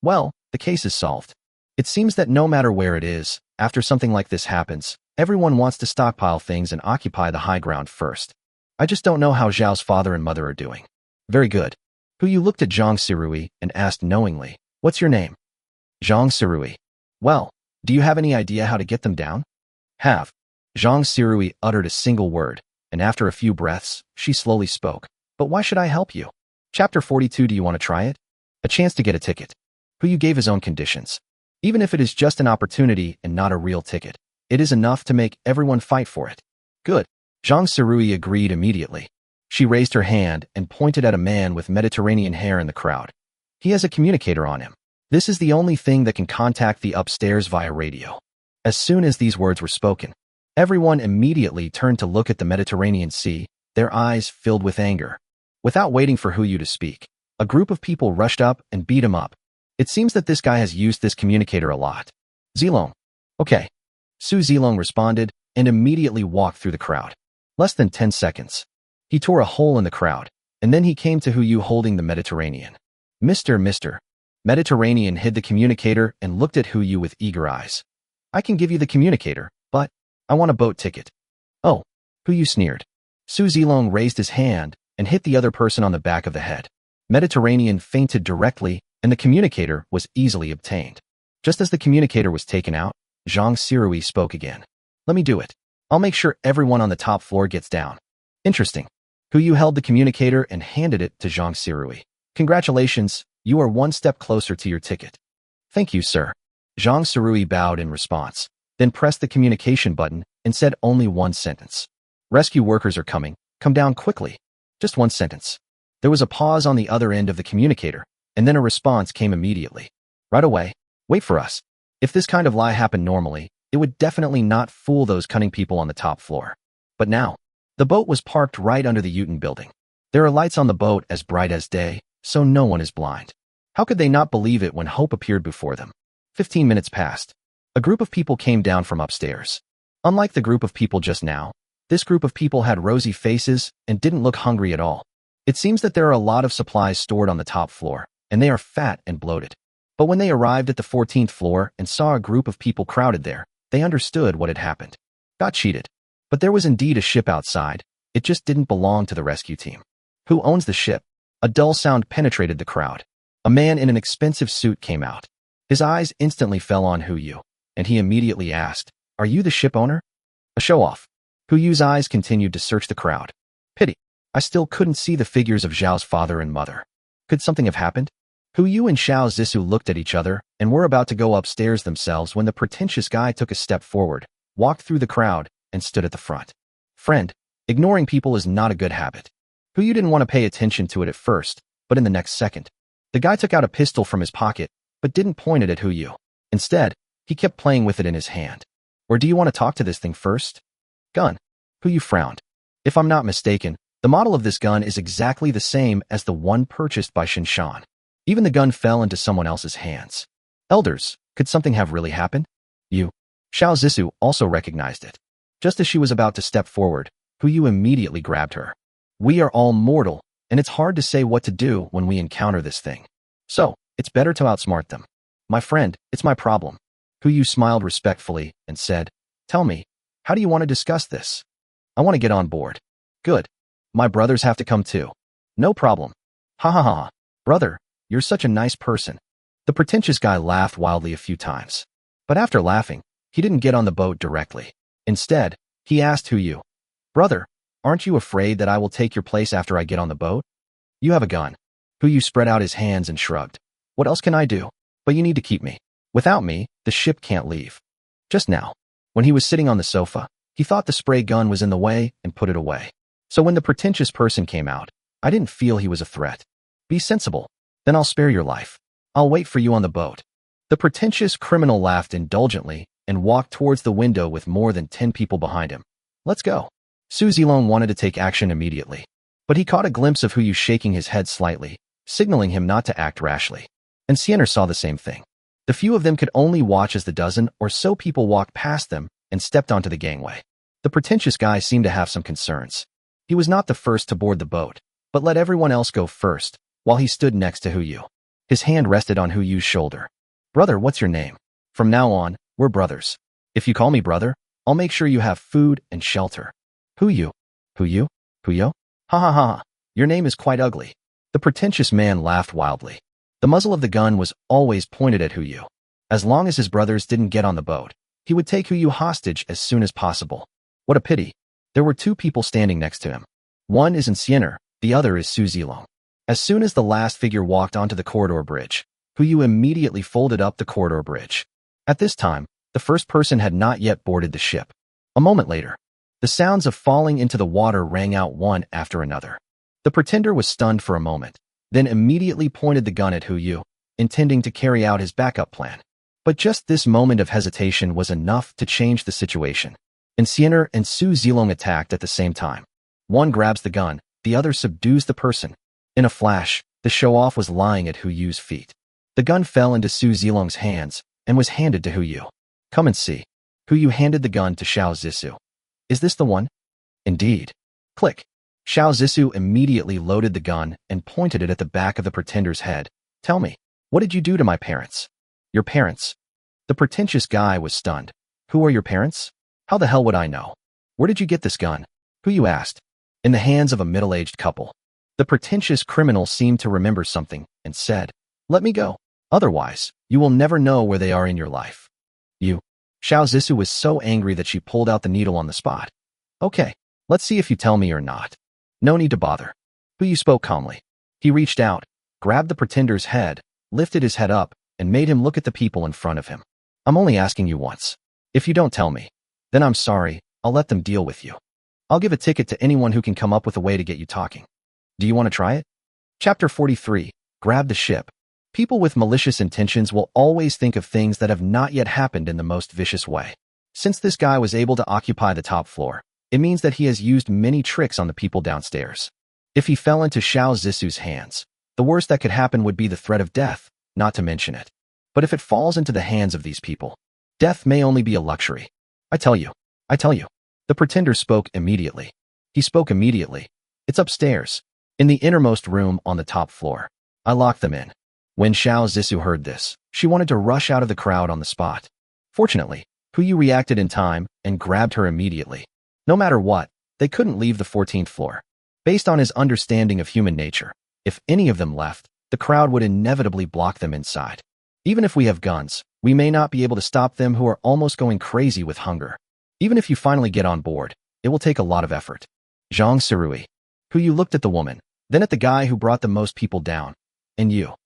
Well, the case is solved. It seems that no matter where it is, after something like this happens, everyone wants to stockpile things and occupy the high ground first. I just don't know how Zhao's father and mother are doing. Very good. Yu looked at Zhang Sirui and asked knowingly, "What's your name?" Zhang Sirui. Well, do you have any idea how to get them down? Have. Zhang Sirui uttered a single word, and after a few breaths, she slowly spoke. But why should I help you? Chapter 42. Do you want to try it? A chance to get a ticket. Yu gave his own conditions. Even if it is just an opportunity and not a real ticket, it is enough to make everyone fight for it. Good. Zhang Sirui agreed immediately. She raised her hand and pointed at a man with Mediterranean hair in the crowd. He has a communicator on him. This is the only thing that can contact the upstairs via radio. As soon as these words were spoken, everyone immediately turned to look at the Mediterranean Sea, their eyes filled with anger. Without waiting for Yu to speak, a group of people rushed up and beat him up. It seems that this guy has used this communicator a lot. Zilong. Okay. Su Zilong responded and immediately walked through the crowd. Less than 10 seconds. He tore a hole in the crowd, and then he came to Yu holding the Mediterranean. Mr. Mediterranean hid the communicator and looked at Yu with eager eyes. I can give you the communicator, but I want a boat ticket. Oh, Hu Yu sneered. Su Zilong raised his hand and hit the other person on the back of the head. Mediterranean fainted directly, and the communicator was easily obtained. Just as the communicator was taken out, Zhang Sirui spoke again. Let me do it. I'll make sure everyone on the top floor gets down. Interesting. Hu Yu held the communicator and handed it to Zhang Sirui. Congratulations, you are one step closer to your ticket. Thank you, sir. Zhang Sirui bowed in response, then pressed the communication button and said only one sentence. Rescue workers are coming. Come down quickly. Just one sentence. There was a pause on the other end of the communicator, and then a response came immediately. Right away. Wait for us. If this kind of lie happened normally, it would definitely not fool those cunning people on the top floor. But now, the boat was parked right under the Webtoon building. There are lights on the boat as bright as day, so no one is blind. How could they not believe it when hope appeared before them? 15 minutes passed. A group of people came down from upstairs. Unlike the group of people just now, this group of people had rosy faces and didn't look hungry at all. It seems that there are a lot of supplies stored on the top floor, and they are fat and bloated. But when they arrived at the 14th floor and saw a group of people crowded there, they understood what had happened. Got cheated. But there was indeed a ship outside. It just didn't belong to the rescue team. Who owns the ship? A dull sound penetrated the crowd. A man in an expensive suit came out. His eyes instantly fell on Hu Yu, and he immediately asked, "Are you the ship owner?" A show-off. Hu Yu's eyes continued to search the crowd. Pity. I still couldn't see the figures of Zhao's father and mother. Could something have happened? Hu Yu and Xiao Zissou looked at each other and were about to go upstairs themselves when the pretentious guy took a step forward, walked through the crowd, and stood at the front. Friend, ignoring people is not a good habit. Hu Yu didn't want to pay attention to it at first, but in the next second, the guy took out a pistol from his pocket, but didn't point it at Hu Yu. Instead, he kept playing with it in his hand. Or do you want to talk to this thing first? Gun. Hu Yu frowned. If I'm not mistaken, the model of this gun is exactly the same as the one purchased by Shinshan. Even the gun fell into someone else's hands. Elders, could something have really happened? You. Xiao Zissou also recognized it. Just as she was about to step forward, Hu Yu immediately grabbed her. We are all mortal, and it's hard to say what to do when we encounter this thing. So, it's better to outsmart them. My friend, it's my problem. Hu Yu smiled respectfully and said, Tell me, how do you want to discuss this? I want to get on board. Good. My brothers have to come too. No problem. Ha ha ha. Brother, you're such a nice person. The pretentious guy laughed wildly a few times. But after laughing, he didn't get on the boat directly. Instead, he asked Hu Yu, Brother, aren't you afraid that I will take your place after I get on the boat? You have a gun. Hu Yu spread out his hands and shrugged. What else can I do? But you need to keep me. Without me, the ship can't leave. Just now, when he was sitting on the sofa, he thought the spray gun was in the way and put it away. So when the pretentious person came out, I didn't feel he was a threat. Be sensible. Then I'll spare your life. I'll wait for you on the boat. The pretentious criminal laughed indulgently and walked towards the window with more than 10 people behind him. Let's go. Su Zilong wanted to take action immediately, but he caught a glimpse of Hu Yu shaking his head slightly, signaling him not to act rashly. And Siener saw the same thing. The few of them could only watch as the dozen or so people walked past them and stepped onto the gangway. The pretentious guy seemed to have some concerns. He was not the first to board the boat, but let everyone else go first, while he stood next to Hu Yu. His hand rested on Hu Yu's shoulder. Brother, what's your name? From now on, we're brothers. If you call me brother, I'll make sure you have food and shelter. Hu Yu? Hu Yu? Hu Yu? Ha ha ha. Your name is quite ugly. The pretentious man laughed wildly. The muzzle of the gun was always pointed at Hu Yu. As long as his brothers didn't get on the boat, he would take Hu Yu hostage as soon as possible. What a pity. There were two people standing next to him. One is Siener, the other is Su Zilong. As soon as the last figure walked onto the corridor bridge, Hu Yu immediately folded up the corridor bridge. At this time, the first person had not yet boarded the ship. A moment later, the sounds of falling into the water rang out one after another. The pretender was stunned for a moment, then immediately pointed the gun at Hu Yu, intending to carry out his backup plan. But just this moment of hesitation was enough to change the situation. Siener and Su Zilong attacked at the same time. One grabs the gun, the other subdues the person. In a flash, the show-off was lying at Hu Yu's feet. The gun fell into Su Zilong's hands and was handed to Hu Yu. Come and see. Hu Yu handed the gun to Xiao Zissou. Is this the one? Indeed. Click. Xiao Zissou immediately loaded the gun and pointed it at the back of the pretender's head. Tell me, what did you do to my parents? Your parents? The pretentious guy was stunned. Who are your parents? How the hell would I know? Where did you get this gun? Yu asked. In the hands of a middle-aged couple. The pretentious criminal seemed to remember something and said, "Let me go. Otherwise, you will never know where they are in your life." You. Xiao Zissou was so angry that she pulled out the needle on the spot. "Okay, let's see if you tell me or not. No need to bother." Yu spoke calmly. He reached out, grabbed the pretender's head, lifted his head up, and made him look at the people in front of him. "I'm only asking you once. If you don't tell me, then I'm sorry, I'll let them deal with you. I'll give a ticket to anyone who can come up with a way to get you talking. Do you want to try it?" Chapter 43. Grab the ship. People with malicious intentions will always think of things that have not yet happened in the most vicious way. Since this guy was able to occupy the top floor, it means that he has used many tricks on the people downstairs. If he fell into Xiao Zissou's hands, the worst that could happen would be the threat of death, not to mention it. But if it falls into the hands of these people, death may only be a luxury. I tell you. The pretender spoke immediately. He spoke immediately. "It's upstairs, in the innermost room on the top floor. I locked them in." When Xiao Zissou heard this, she wanted to rush out of the crowd on the spot. Fortunately, Yu reacted in time and grabbed her immediately. No matter what, they couldn't leave the 14th floor. Based on his understanding of human nature, if any of them left, the crowd would inevitably block them inside. Even if we have guns, we may not be able to stop them who are almost going crazy with hunger. Even if you finally get on board, it will take a lot of effort. Zhang Sirui. Yu looked at the woman, then at the guy who brought the most people down. "And you?"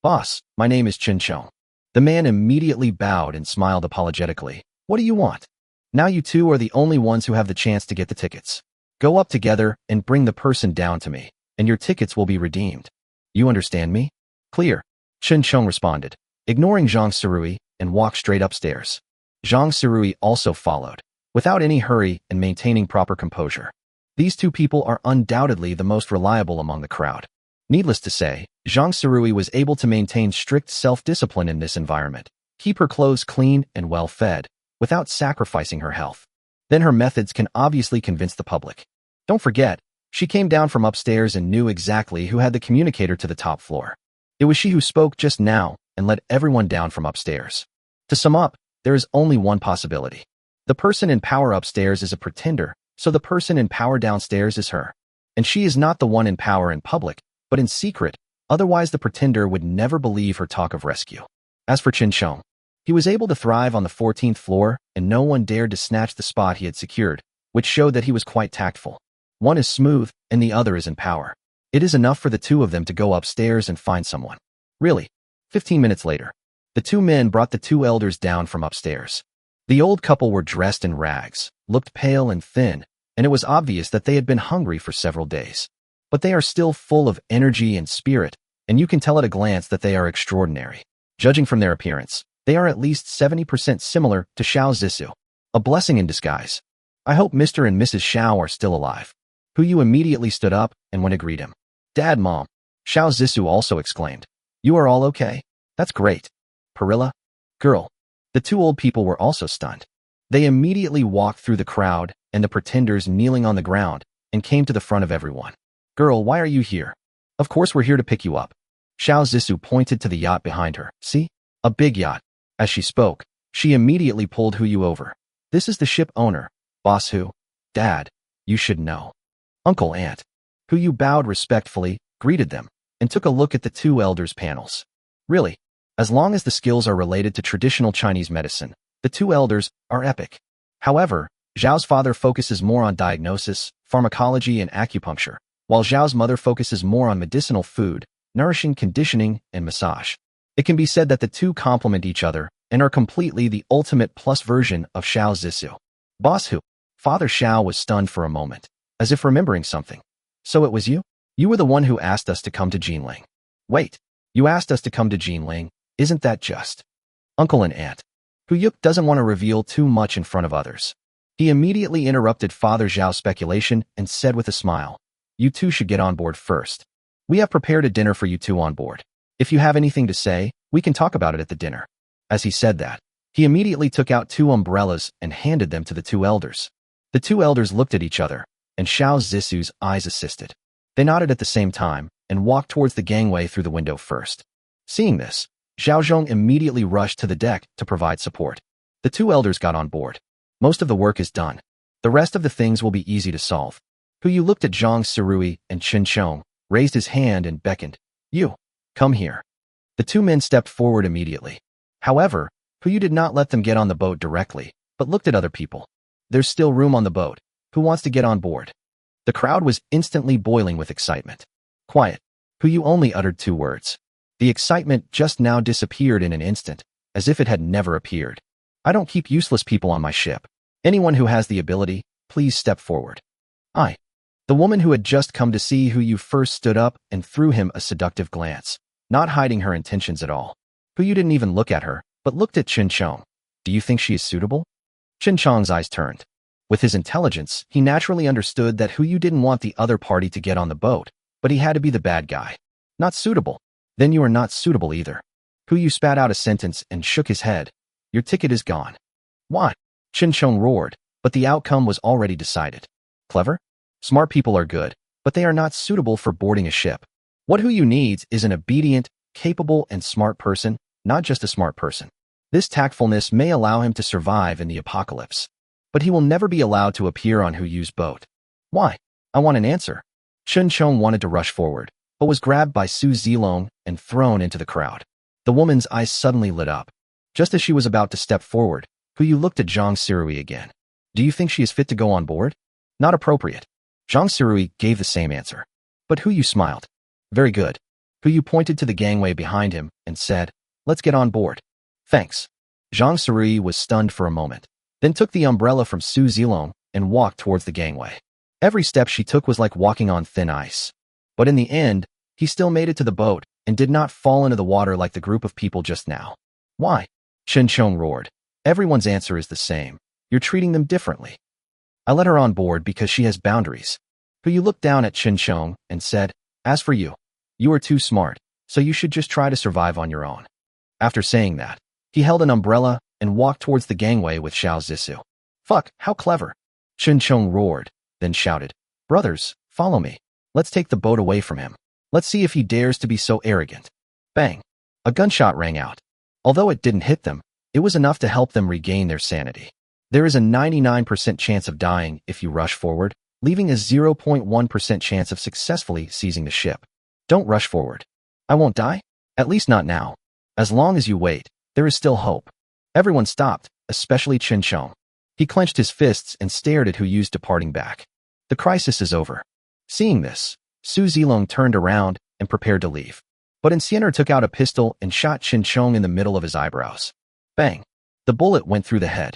"Boss, my name is Chen Chong." The man immediately bowed and smiled apologetically. "What do you want?" "Now you two are the only ones who have the chance to get the tickets. Go up together and bring the person down to me, and your tickets will be redeemed. You understand me?" "Clear," Chen Chong responded, ignoring Zhang Sirui, and walked straight upstairs. Zhang Sirui also followed, without any hurry and maintaining proper composure. These two people are undoubtedly the most reliable among the crowd. Needless to say, Zhang Sirui was able to maintain strict self-discipline in this environment, keep her clothes clean and well-fed, without sacrificing her health. Then her methods can obviously convince the public. Don't forget, she came down from upstairs and knew exactly who had the communicator to the top floor. It was she who spoke just now and led everyone down from upstairs. To sum up, there is only one possibility. The person in power upstairs is a pretender, so the person in power downstairs is her. And she is not the one in power in public, but in secret, otherwise the pretender would never believe her talk of rescue. As for Chen Chong, he was able to thrive on the 14th floor, and no one dared to snatch the spot he had secured, which showed that he was quite tactful. One is smooth, and the other is in power. It is enough for the two of them to go upstairs and find someone. Really. 15 minutes later, the two men brought the two elders down from upstairs. The old couple were dressed in rags, looked pale and thin, and it was obvious that they had been hungry for several days. But they are still full of energy and spirit, and you can tell at a glance that they are extraordinary. Judging from their appearance, they are at least 70% similar to Xiao Zissou. A blessing in disguise. I hope Mr. and Mrs. Xiao are still alive. Yu immediately stood up and went to greet him. "Dad, Mom," Xiao Zissou also exclaimed. "You are all okay? That's great. Perilla? Girl." The two old people were also stunned. They immediately walked through the crowd and the pretenders kneeling on the ground and came to the front of everyone. "Girl, why are you here?" "Of course we're here to pick you up." Xiao Zissou pointed to the yacht behind her. "See? A big yacht." As she spoke, she immediately pulled Yu over. "This is the ship owner, Boss Hu. Dad, you should know." "Uncle, Aunt." Yu bowed respectfully, greeted them, and took a look at the two elders' panels. Really, as long as the skills are related to traditional Chinese medicine, the two elders are epic. However, Zhao's father focuses more on diagnosis, pharmacology, and acupuncture, while Zhao's mother focuses more on medicinal food, nourishing conditioning, and massage. It can be said that the two complement each other and are completely the ultimate plus version of Xiao Zissou. "Boss Hu." Father Xiao was stunned for a moment, as if remembering something. "So it was you? You were the one who asked us to come to Jinling." "Wait, you asked us to come to Jinling? Isn't that just?" "Uncle and Aunt." Hu doesn't want to reveal too much in front of others. He immediately interrupted Father Zhao's speculation and said with a smile, "You two should get on board first. We have prepared a dinner for you two on board. If you have anything to say, we can talk about it at the dinner." As he said that, he immediately took out two umbrellas and handed them to the two elders. The two elders looked at each other, and Xiao Zissou's eyes assisted. They nodded at the same time and walked towards the gangway through the window first. Seeing this, Zhao Zhong immediately rushed to the deck to provide support. The two elders got on board. Most of the work is done. The rest of the things will be easy to solve. Yu looked at Zhang Sirui and Chen Chong, raised his hand and beckoned. You, come here. The two men stepped forward immediately. However, Yu did not let them get on the boat directly, but looked at other people. There's still room on the boat. Who wants to get on board? The crowd was instantly boiling with excitement. Quiet. Yu only uttered 2 words. The excitement just now disappeared in an instant, as if it had never appeared. I don't keep useless people on my ship. Anyone who has the ability, please step forward. The woman who had just come to see Yu first stood up and threw him a seductive glance, not hiding her intentions at all. Yu didn't even look at her, but looked at Chen Chong. Do you think she is suitable? Chen Chong's eyes turned. With his intelligence, he naturally understood that Yu didn't want the other party to get on the boat, but he had to be the bad guy. Not suitable. Then you are not suitable either. Yu spat out a sentence and shook his head. Your ticket is gone. What? Chen Chong roared, but the outcome was already decided. Clever? Smart people are good, but they are not suitable for boarding a ship. What Yu needs is an obedient, capable, and smart person, not just a smart person. This tactfulness may allow him to survive in the apocalypse, but he will never be allowed to appear on Yu's boat. Why? I want an answer. Chen Chong wanted to rush forward, but was grabbed by Su Zilong and thrown into the crowd. The woman's eyes suddenly lit up. Just as she was about to step forward, Yu looked at Zhang Sirui again. Do you think she is fit to go on board? Not appropriate. Zhang Sirui gave the same answer. But Yu smiled. Very good. Yu pointed to the gangway behind him and said, let's get on board. Thanks. Zhang Sirui was stunned for a moment, then took the umbrella from Su Zilong and walked towards the gangway. Every step she took was like walking on thin ice. But in the end, he still made it to the boat and did not fall into the water like the group of people just now. Why? Chen Chong roared. Everyone's answer is the same. You're treating them differently. I let her on board because she has boundaries. Yu looked down at Chen Chong and said, as for you, you are too smart, so you should just try to survive on your own. After saying that, he held an umbrella and walked towards the gangway with Xiao Zissou. Fuck, how clever. Chen Chong roared, then shouted, brothers, follow me. Let's take the boat away from him. Let's see if he dares to be so arrogant. Bang. A gunshot rang out. Although it didn't hit them, it was enough to help them regain their sanity. There is a 99% chance of dying if you rush forward, leaving a 0.1% chance of successfully seizing the ship. Don't rush forward. I won't die? At least not now. As long as you wait, there is still hope. Everyone stopped, especially Chen Chong. He clenched his fists and stared at Yu's departing back. The crisis is over. Seeing this, Su Zilong turned around and prepared to leave. But Insianer took out a pistol and shot Chen Chong in the middle of his eyebrows. Bang! The bullet went through the head.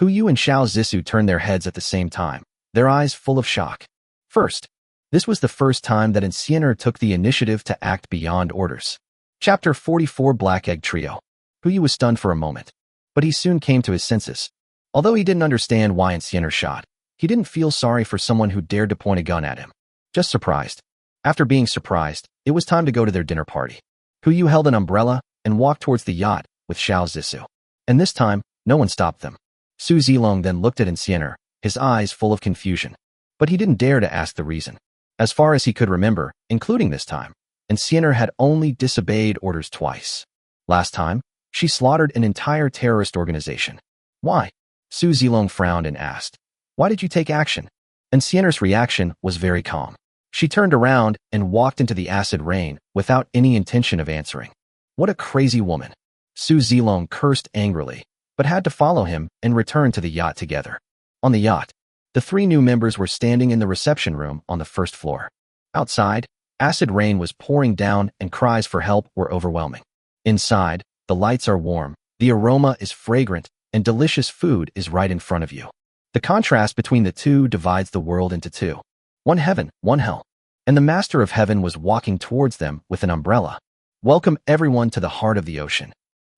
Yu and Xiao Zissou turned their heads at the same time, their eyes full of shock. First, this was the first time that Insianer took the initiative to act beyond orders. Chapter 44 Black Egg Trio. Yu was stunned for a moment, but he soon came to his senses. Although he didn't understand why Insianer shot, he didn't feel sorry for someone who dared to point a gun at him. Just surprised. After being surprised, it was time to go to their dinner party. Yu held an umbrella and walked towards the yacht with Xiao Zissou. And this time, no one stopped them. Su Zilong then looked at Insianer, his eyes full of confusion. But he didn't dare to ask the reason. As far as he could remember, including this time, Insianer had only disobeyed orders twice. Last time, she slaughtered an entire terrorist organization. Why? Su Zilong frowned and asked. Why did you take action? Insianer's reaction was very calm. She turned around and walked into the acid rain without any intention of answering. What a crazy woman. Su Zilong cursed angrily, but had to follow him and return to the yacht together. On the yacht, the 3 new members were standing in the reception room on the first floor. Outside, acid rain was pouring down and cries for help were overwhelming. Inside, the lights are warm, the aroma is fragrant, and delicious food is right in front of you. The contrast between the two divides the world into 2. One heaven, one hell. And the master of heaven was walking towards them with an umbrella. Welcome everyone to the heart of the ocean.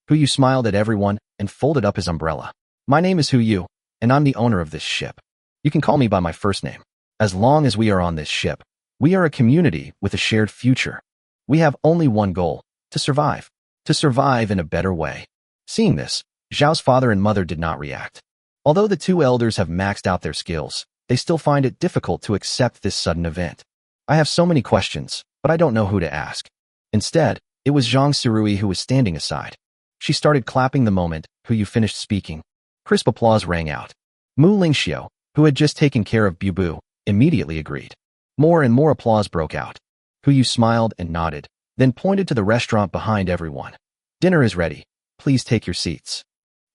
Yu smiled at everyone and folded up his umbrella. My name is Yu, and I'm the owner of this ship. You can call me by my first name. As long as we are on this ship, we are a community with a shared future. We have only one goal, to survive. To survive in a better way. Seeing this, Zhao's father and mother did not react. Although the 2 elders have maxed out their skills, they still find it difficult to accept this sudden event. I have so many questions, but I don't know who to ask. Instead, it was Zhang Sirui who was standing aside. She started clapping the moment Yu finished speaking. Crisp applause rang out. Mu Lingxiu, who had just taken care of Bu Bu, immediately agreed. More and more applause broke out. Huyu smiled and nodded, then pointed to the restaurant behind everyone. Dinner is ready. Please take your seats.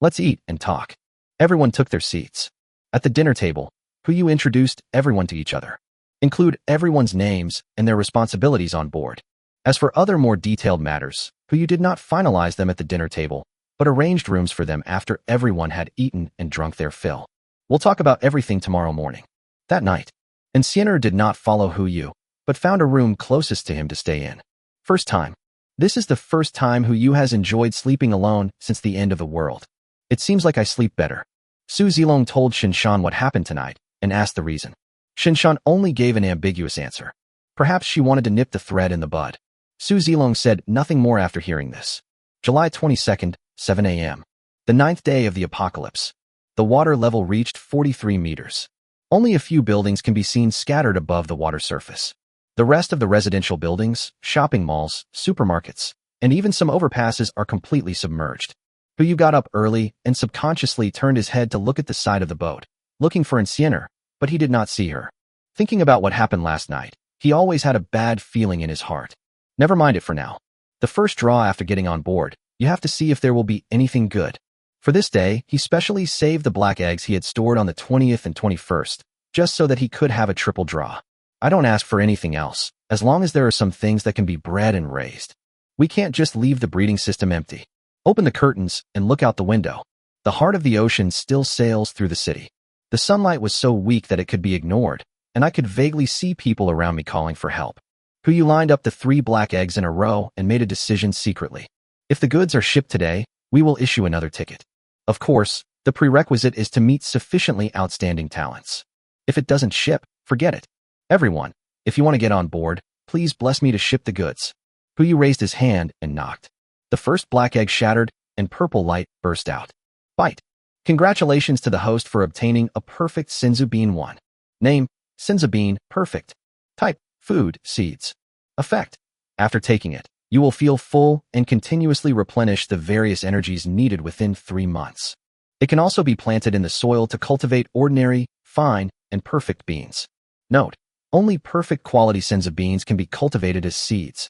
Let's eat and talk. Everyone took their seats. At the dinner table, Huyu introduced everyone to each other. Include everyone's names and their responsibilities on board. As for other more detailed matters, Huyu did not finalize them at the dinner table, but arranged rooms for them after everyone had eaten and drunk their fill. We'll talk about everything tomorrow morning. That night, Enciender did not follow Huyu, but found a room closest to him to stay in. First time. This is the first time Huyu has enjoyed sleeping alone since the end of the world. It seems like I sleep better. Su Zilong told Shinshan what happened tonight and asked the reason. Shinshan only gave an ambiguous answer. Perhaps she wanted to nip the thread in the bud. Su Zilong said nothing more after hearing this. July 22nd, 7 a.m. The 9th day of the apocalypse. The water level reached 43 meters. Only a few buildings can be seen scattered above the water surface. The rest of the residential buildings, shopping malls, supermarkets, and even some overpasses are completely submerged. Huyu got up early and subconsciously turned his head to look at the side of the boat, looking for Enciender, but he did not see her. Thinking about what happened last night, he always had a bad feeling in his heart. Never mind it for now. The first draw after getting on board, you have to see if there will be anything good. For this day, he specially saved the black eggs he had stored on the 20th and 21st, just so that he could have a triple draw. I don't ask for anything else, as long as there are some things that can be bred and raised. We can't just leave the breeding system empty. Open the curtains and look out the window. The heart of the ocean still sails through the city. The sunlight was so weak that it could be ignored, and I could vaguely see people around me calling for help. Huyu lined up the 3 black eggs in a row and made a decision secretly. If the goods are shipped today, we will issue another ticket. Of course, the prerequisite is to meet sufficiently outstanding talents. If it doesn't ship, forget it. Everyone, if you want to get on board, please bless me to ship the goods. Huyu raised his hand and knocked. The first black egg shattered, and purple light burst out. Bite. Congratulations to the host for obtaining a perfect Senzu Bean 1. Name, Senzu Bean, perfect. Type, food, seeds. Effect. After taking it, you will feel full and continuously replenish the various energies needed within 3 months. It can also be planted in the soil to cultivate ordinary, fine, and perfect beans. Note, only perfect quality Senzu beans can be cultivated as seeds.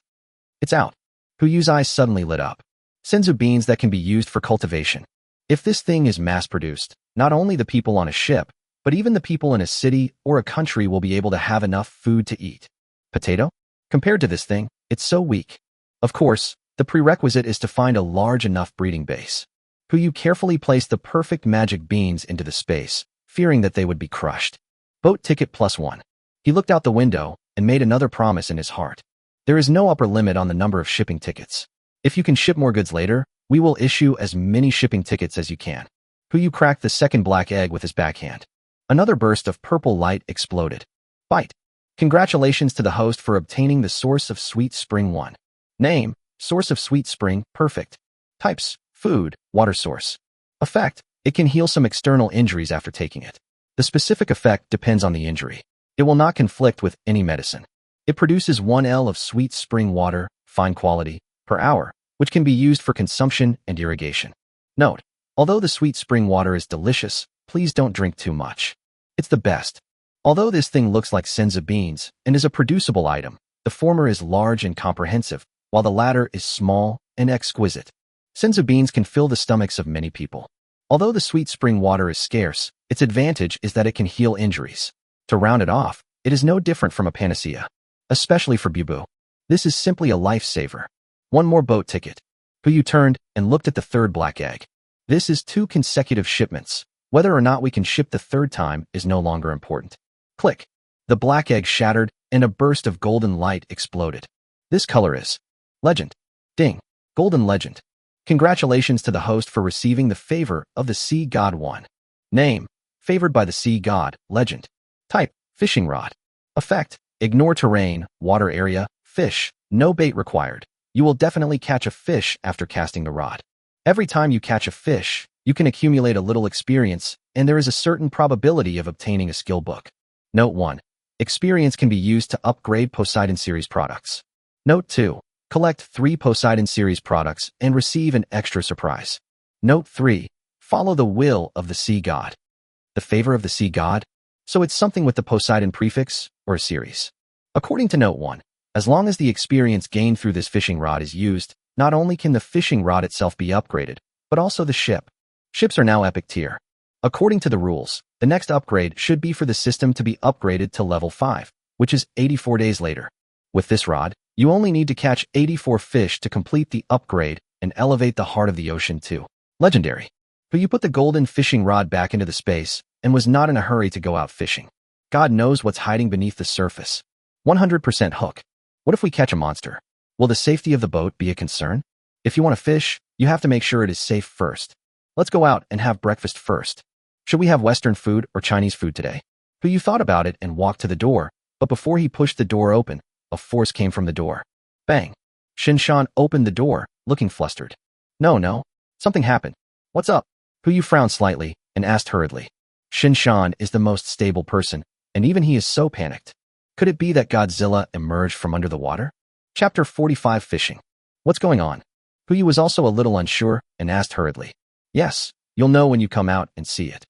It's out. Huyu's eyes suddenly lit up. Senzu beans that can be used for cultivation. If this thing is mass-produced, not only the people on a ship, but even the people in a city or a country will be able to have enough food to eat. Potato? Compared to this thing, it's so weak. Of course, the prerequisite is to find a large enough breeding base. Huyu carefully placed the perfect magic beans into the space, fearing that they would be crushed. Boat ticket +1. He looked out the window and made another promise in his heart. There is no upper limit on the number of shipping tickets. If you can ship more goods later, we will issue as many shipping tickets as you can. Huyu cracked the second black egg with his backhand. Another burst of purple light exploded. Bite. Congratulations to the host for obtaining the Source of Sweet Spring 1. Name, Source of Sweet Spring, perfect. Types, food, water source. Effect, it can heal some external injuries after taking it. The specific effect depends on the injury. It will not conflict with any medicine. It produces 1 L of sweet spring water, fine quality, per hour, which can be used for consumption and irrigation. Note, although the sweet spring water is delicious, please don't drink too much. It's the best. Although this thing looks like Senzu beans and is a producible item, the former is large and comprehensive, while the latter is small and exquisite. Senzu beans can fill the stomachs of many people. Although the sweet spring water is scarce, its advantage is that it can heal injuries. To round it off, it is no different from a panacea. Especially for Bubu. This is simply a lifesaver. 1 more boat ticket. Huyu turned and looked at the 3rd black egg. This is 2 consecutive shipments. Whether or not we can ship the 3rd time is no longer important. Click. The black egg shattered and a burst of golden light exploded. This color is Legend. Ding. Golden Legend. Congratulations to the host for receiving the favor of the Sea God 1. Name, favored by the Sea God, Legend. Type, fishing rod. Effect, ignore terrain, water area, fish, no bait required. You will definitely catch a fish after casting the rod. Every time you catch a fish, you can accumulate a little experience, and there is a certain probability of obtaining a skill book. Note 1. Experience can be used to upgrade Poseidon Series products. Note 2. Collect 3 Poseidon Series products and receive an extra surprise. Note 3. Follow the will of the Sea God. The favor of the Sea God? So it's something with the Poseidon prefix, or a series. According to Note 1, as long as the experience gained through this fishing rod is used, not only can the fishing rod itself be upgraded, but also the ship. Ships are now epic tier. According to the rules, the next upgrade should be for the system to be upgraded to level 5, which is 84 days later. With this rod, you only need to catch 84 fish to complete the upgrade and elevate the heart of the ocean to legendary. But you put the golden fishing rod back into the space and was not in a hurry to go out fishing. God knows what's hiding beneath the surface. 100% hook. What if we catch a monster? Will the safety of the boat be a concern? If you want to fish, you have to make sure it is safe first. Let's go out and have breakfast first. Should we have Western food or Chinese food today? You thought about it and walked to the door, but before he pushed the door open, a force came from the door. Bang! Shinshan opened the door, looking flustered. No, something happened. What's up? Yu frowned slightly and asked hurriedly. Shinshan is the most stable person, and even he is so panicked. Could it be that Godzilla emerged from under the water? Chapter 45 Fishing. What's going on? Yu was also a little unsure and asked hurriedly. Yes, you'll know when you come out and see it.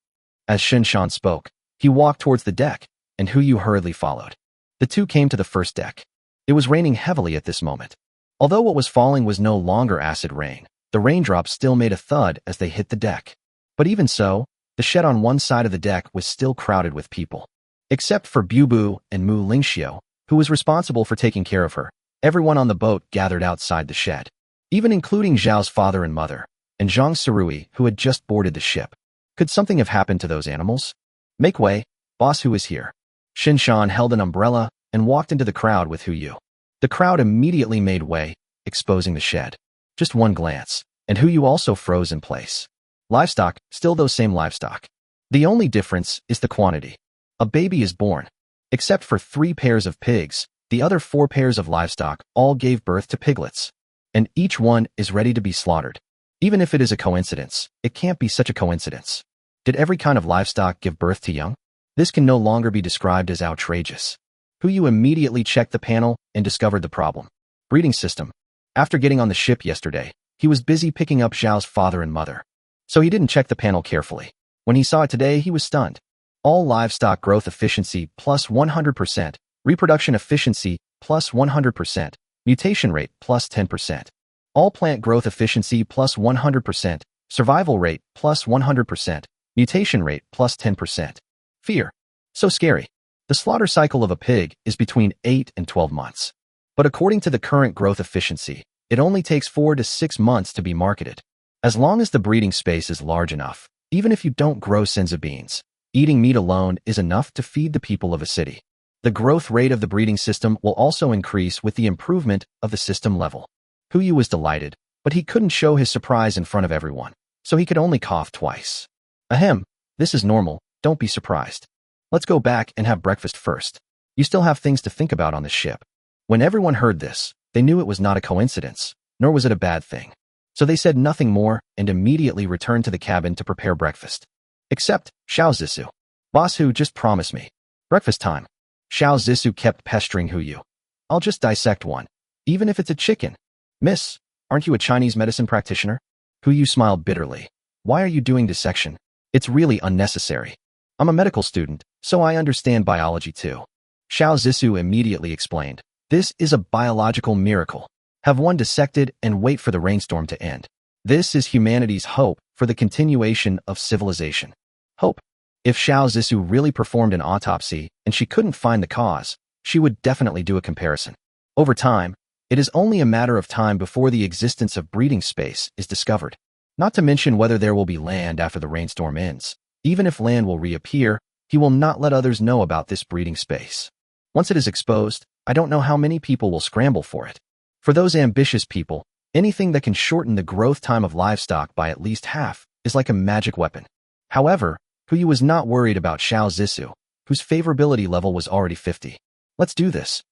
As Shinshan spoke, he walked towards the deck, and Yu hurriedly followed. The two came to the first deck. It was raining heavily at this moment. Although what was falling was no longer acid rain, the raindrops still made a thud as they hit the deck. But even so, the shed on one side of the deck was still crowded with people. Except for Bubu and Mu Lingxiu, who was responsible for taking care of her, everyone on the boat gathered outside the shed, even including Zhao's father and mother, and Zhang Surui, who had just boarded the ship. Could something have happened to those animals? Make way, boss Hu is here. Shinshan held an umbrella and walked into the crowd with Yu. The crowd immediately made way, exposing the shed. Just one glance, and Yu also froze in place. Livestock, still those same livestock. The only difference is the quantity. A baby is born. Except for 3 pairs of pigs, the other 4 pairs of livestock all gave birth to piglets. And each one is ready to be slaughtered. Even if it is a coincidence, it can't be such a coincidence. Did every kind of livestock give birth to young? This can no longer be described as outrageous. Yu immediately checked the panel and discovered the problem. Breeding system. After getting on the ship yesterday, he was busy picking up Zhao's father and mother. So he didn't check the panel carefully. When he saw it today, he was stunned. All livestock growth efficiency plus 100%, reproduction efficiency plus 100%, mutation rate plus 10%. All plant growth efficiency plus 100%, survival rate plus 100%, mutation rate plus 10%. Fear. So scary. The slaughter cycle of a pig is between 8 and 12 months. But according to the current growth efficiency, it only takes 4 to 6 months to be marketed. As long as the breeding space is large enough, even if you don't grow senza beans, eating meat alone is enough to feed the people of a city. The growth rate of the breeding system will also increase with the improvement of the system level. Yu was delighted, but he couldn't show his surprise in front of everyone, so he could only cough twice. Ahem, this is normal, don't be surprised. Let's go back and have breakfast first. You still have things to think about on the ship. When everyone heard this, they knew it was not a coincidence, nor was it a bad thing. So they said nothing more and immediately returned to the cabin to prepare breakfast. Except Xiao Zissou. Boss Hu, just promise me. Breakfast time. Xiao Zissou kept pestering Yu. I'll just dissect one. Even if it's a chicken. Miss, aren't you a Chinese medicine practitioner? Yu smiled bitterly. Why are you doing dissection? It's really unnecessary. I'm a medical student, so I understand biology too. Xiao Zissou immediately explained. This is a biological miracle. Have one dissected and wait for the rainstorm to end. This is humanity's hope for the continuation of civilization. Hope. If Xiao Zissou really performed an autopsy and she couldn't find the cause, she would definitely do a comparison. Over time, it is only a matter of time before the existence of breeding space is discovered. Not to mention whether there will be land after the rainstorm ends. Even if land will reappear, he will not let others know about this breeding space. Once it is exposed, I don't know how many people will scramble for it. For those ambitious people, anything that can shorten the growth time of livestock by at least half is like a magic weapon. However, Yu was not worried about Xiao Zissou, whose favorability level was already 50. Let's do this.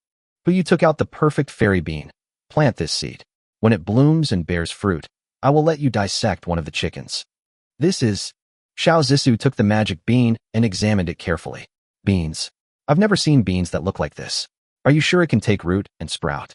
Yu took out the perfect fairy bean. Plant this seed. When it blooms and bears fruit, I will let you dissect one of the chickens. This is... Xiao Zissou took the magic bean and examined it carefully. Beans. I've never seen beans that look like this. Are you sure it can take root and sprout?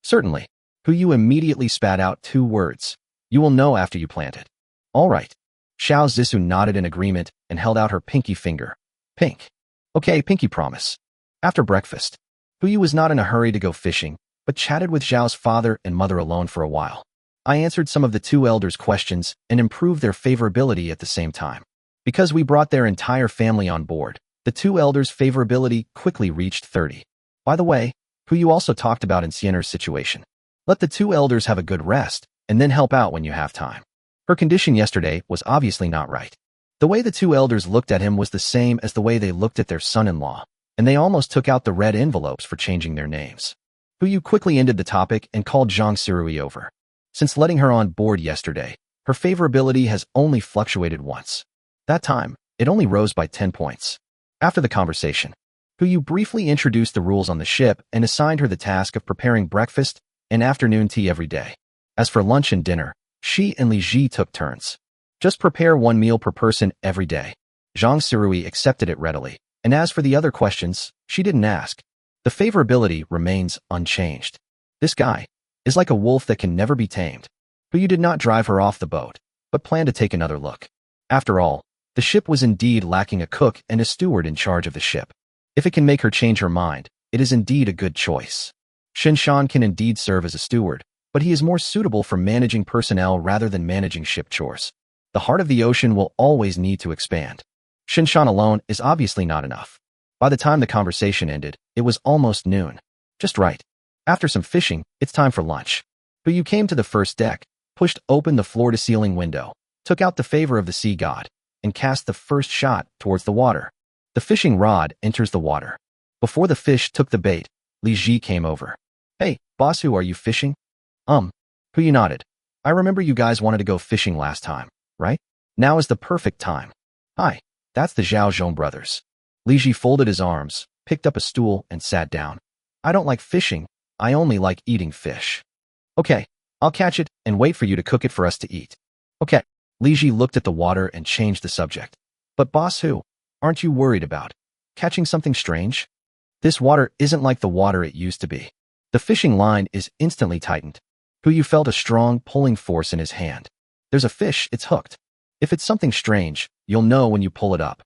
Certainly. Yu immediately spat out 2 words. You will know after you plant it. All right. Xiao Zissou nodded in agreement and held out her pinky finger. Pink. Okay, pinky promise. After breakfast, Puyu was not in a hurry to go fishing, but chatted with Zhao's father and mother alone for a while. I answered some of the two elders' questions and improved their favorability at the same time. Because we brought their entire family on board, the two elders' favorability quickly reached 30. By the way, Puyu also talked about Insiener's situation. Let the two elders have a good rest, and then help out when you have time. Her condition yesterday was obviously not right. The way the two elders looked at him was the same as the way they looked at their son-in-law, and they almost took out the red envelopes for changing their names. Puyu quickly ended the topic and called Zhang Sirui over. Since letting her on board yesterday, her favorability has only fluctuated once. That time, it only rose by 10 points. After the conversation, Puyu briefly introduced the rules on the ship and assigned her the task of preparing breakfast and afternoon tea every day. As for lunch and dinner, she and Li Ji took turns. Just prepare one meal per person every day. Zhang Sirui accepted it readily, and as for the other questions, she didn't ask. The favorability remains unchanged. This guy is like a wolf that can never be tamed. Puyu did not drive her off the boat, but planned to take another look. After all, the ship was indeed lacking a cook and a steward in charge of the ship. If it can make her change her mind, it is indeed a good choice. Shinshan can indeed serve as a steward, but he is more suitable for managing personnel rather than managing ship chores. The heart of the ocean will always need to expand. Shinshan alone is obviously not enough. By the time the conversation ended, it was almost noon. Just right. After some fishing, it's time for lunch. Puyu came to the first deck, pushed open the floor-to-ceiling window, took out the favor of the sea god, and cast the first shot towards the water. The fishing rod enters the water. Before the fish took the bait, Li Ji came over. Hey, boss, who are you fishing? Puyu nodded. I remember you guys wanted to go fishing last time, right? Now is the perfect time. Hi, that's the Zhao Zhong brothers. Li Ji folded his arms, picked up a stool, and sat down. I don't like fishing, I only like eating fish. Okay, I'll catch it and wait for you to cook it for us to eat. Okay. Li Ji looked at the water and changed the subject. But boss, who? Aren't you worried about catching something strange? This water isn't like the water it used to be. The fishing line is instantly tightened. Puyu felt a strong pulling force in his hand. There's a fish, it's hooked. If it's something strange, you'll know when you pull it up.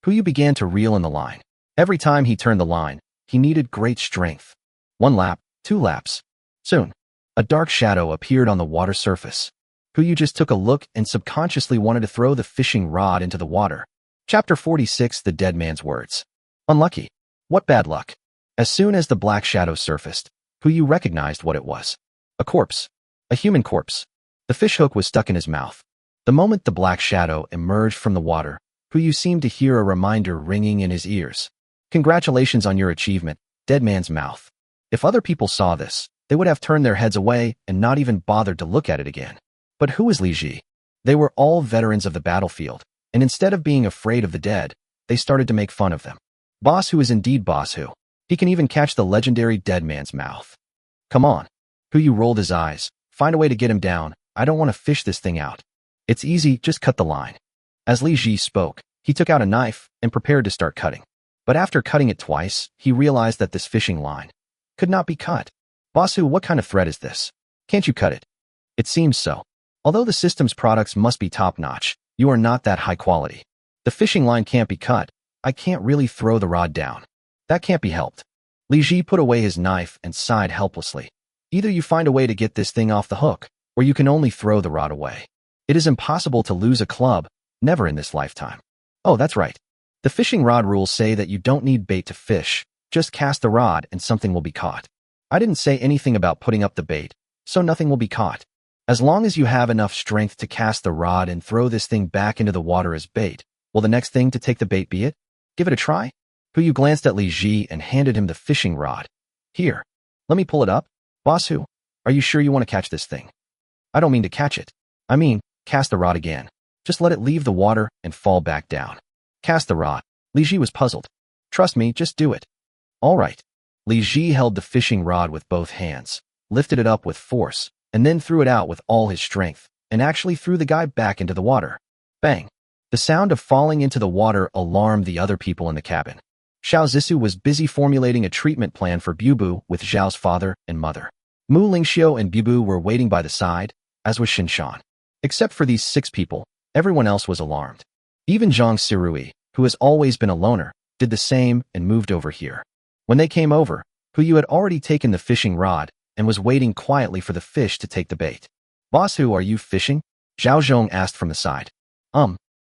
Puyu began to reel in the line. Every time he turned the line, he needed great strength. 1 lap, 2 laps. Soon, a dark shadow appeared on the water surface. Puyu just took a look and subconsciously wanted to throw the fishing rod into the water. Chapter 46, The Dead Man's Words. Unlucky. What bad luck. As soon as the black shadow surfaced, Puyu recognized what it was. A corpse. A human corpse. The fish hook was stuck in his mouth. The moment the black shadow emerged from the water, Puyu seemed to hear a reminder ringing in his ears. Congratulations on your achievement, dead man's mouth. If other people saw this, they would have turned their heads away and not even bothered to look at it again. But who is Li Ji? They were all veterans of the battlefield, and instead of being afraid of the dead, they started to make fun of them. Boss Who is indeed Boss Who. He can even catch the legendary dead man's mouth. Come on. Puyu rolled his eyes. Find a way to get him down. I don't want to fish this thing out. It's easy, just cut the line. As Li Ji spoke, he took out a knife and prepared to start cutting. But after cutting it twice, he realized that this fishing line could not be cut. Boss Who, what kind of thread is this? Can't you cut it? It seems so. Although the system's products must be top-notch, you are not that high quality. The fishing line can't be cut. I can't really throw the rod down. That can't be helped. Li Ji put away his knife and sighed helplessly. Either you find a way to get this thing off the hook, or you can only throw the rod away. It is impossible to lose a club, never in this lifetime. Oh, that's right. The fishing rod rules say that you don't need bait to fish, just cast the rod and something will be caught. I didn't say anything about putting up the bait, so nothing will be caught. As long as you have enough strength to cast the rod and throw this thing back into the water as bait, will the next thing to take the bait be it? Give it a try? Puyu glanced at Li Ji and handed him the fishing rod. Here, let me pull it up. Boss Who, are you sure you want to catch this thing? I don't mean to catch it. I mean, cast the rod again. Just let it leave the water and fall back down. Cast the rod. Li Ji was puzzled. Trust me, just do it. All right. Li Ji held the fishing rod with both hands, lifted it up with force, and then threw it out with all his strength, and actually threw the guy back into the water. Bang! The sound of falling into the water alarmed the other people in the cabin. Xiao Zissou was busy formulating a treatment plan for Bubu with Zhao's father and mother. Mu Lingxiu and Bubu were waiting by the side, as was Shinshan. Except for these 6 people, everyone else was alarmed. Even Zhang Sirui, who has always been a loner, did the same and moved over here. When they came over, Hu had already taken the fishing rod and was waiting quietly for the fish to take the bait. Boss Hu, are you fishing? Zhao Zhong asked from the side.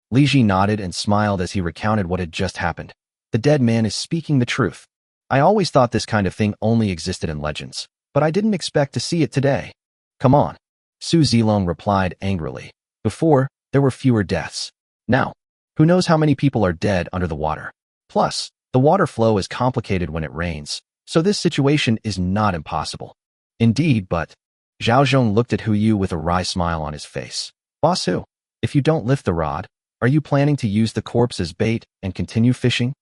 Li Ji nodded and smiled as he recounted what had just happened. The dead man is speaking the truth. I always thought this kind of thing only existed in legends, but I didn't expect to see it today. Come on, Su Zilong replied angrily. Before, there were fewer deaths. Now, who knows how many people are dead under the water? Plus, the water flow is complicated when it rains, so this situation is not impossible. Indeed, but Zhao Zhong looked at Hu Yu with a wry smile on his face. Boss Hu, if you don't lift the rod, are you planning to use the corpse as bait and continue fishing?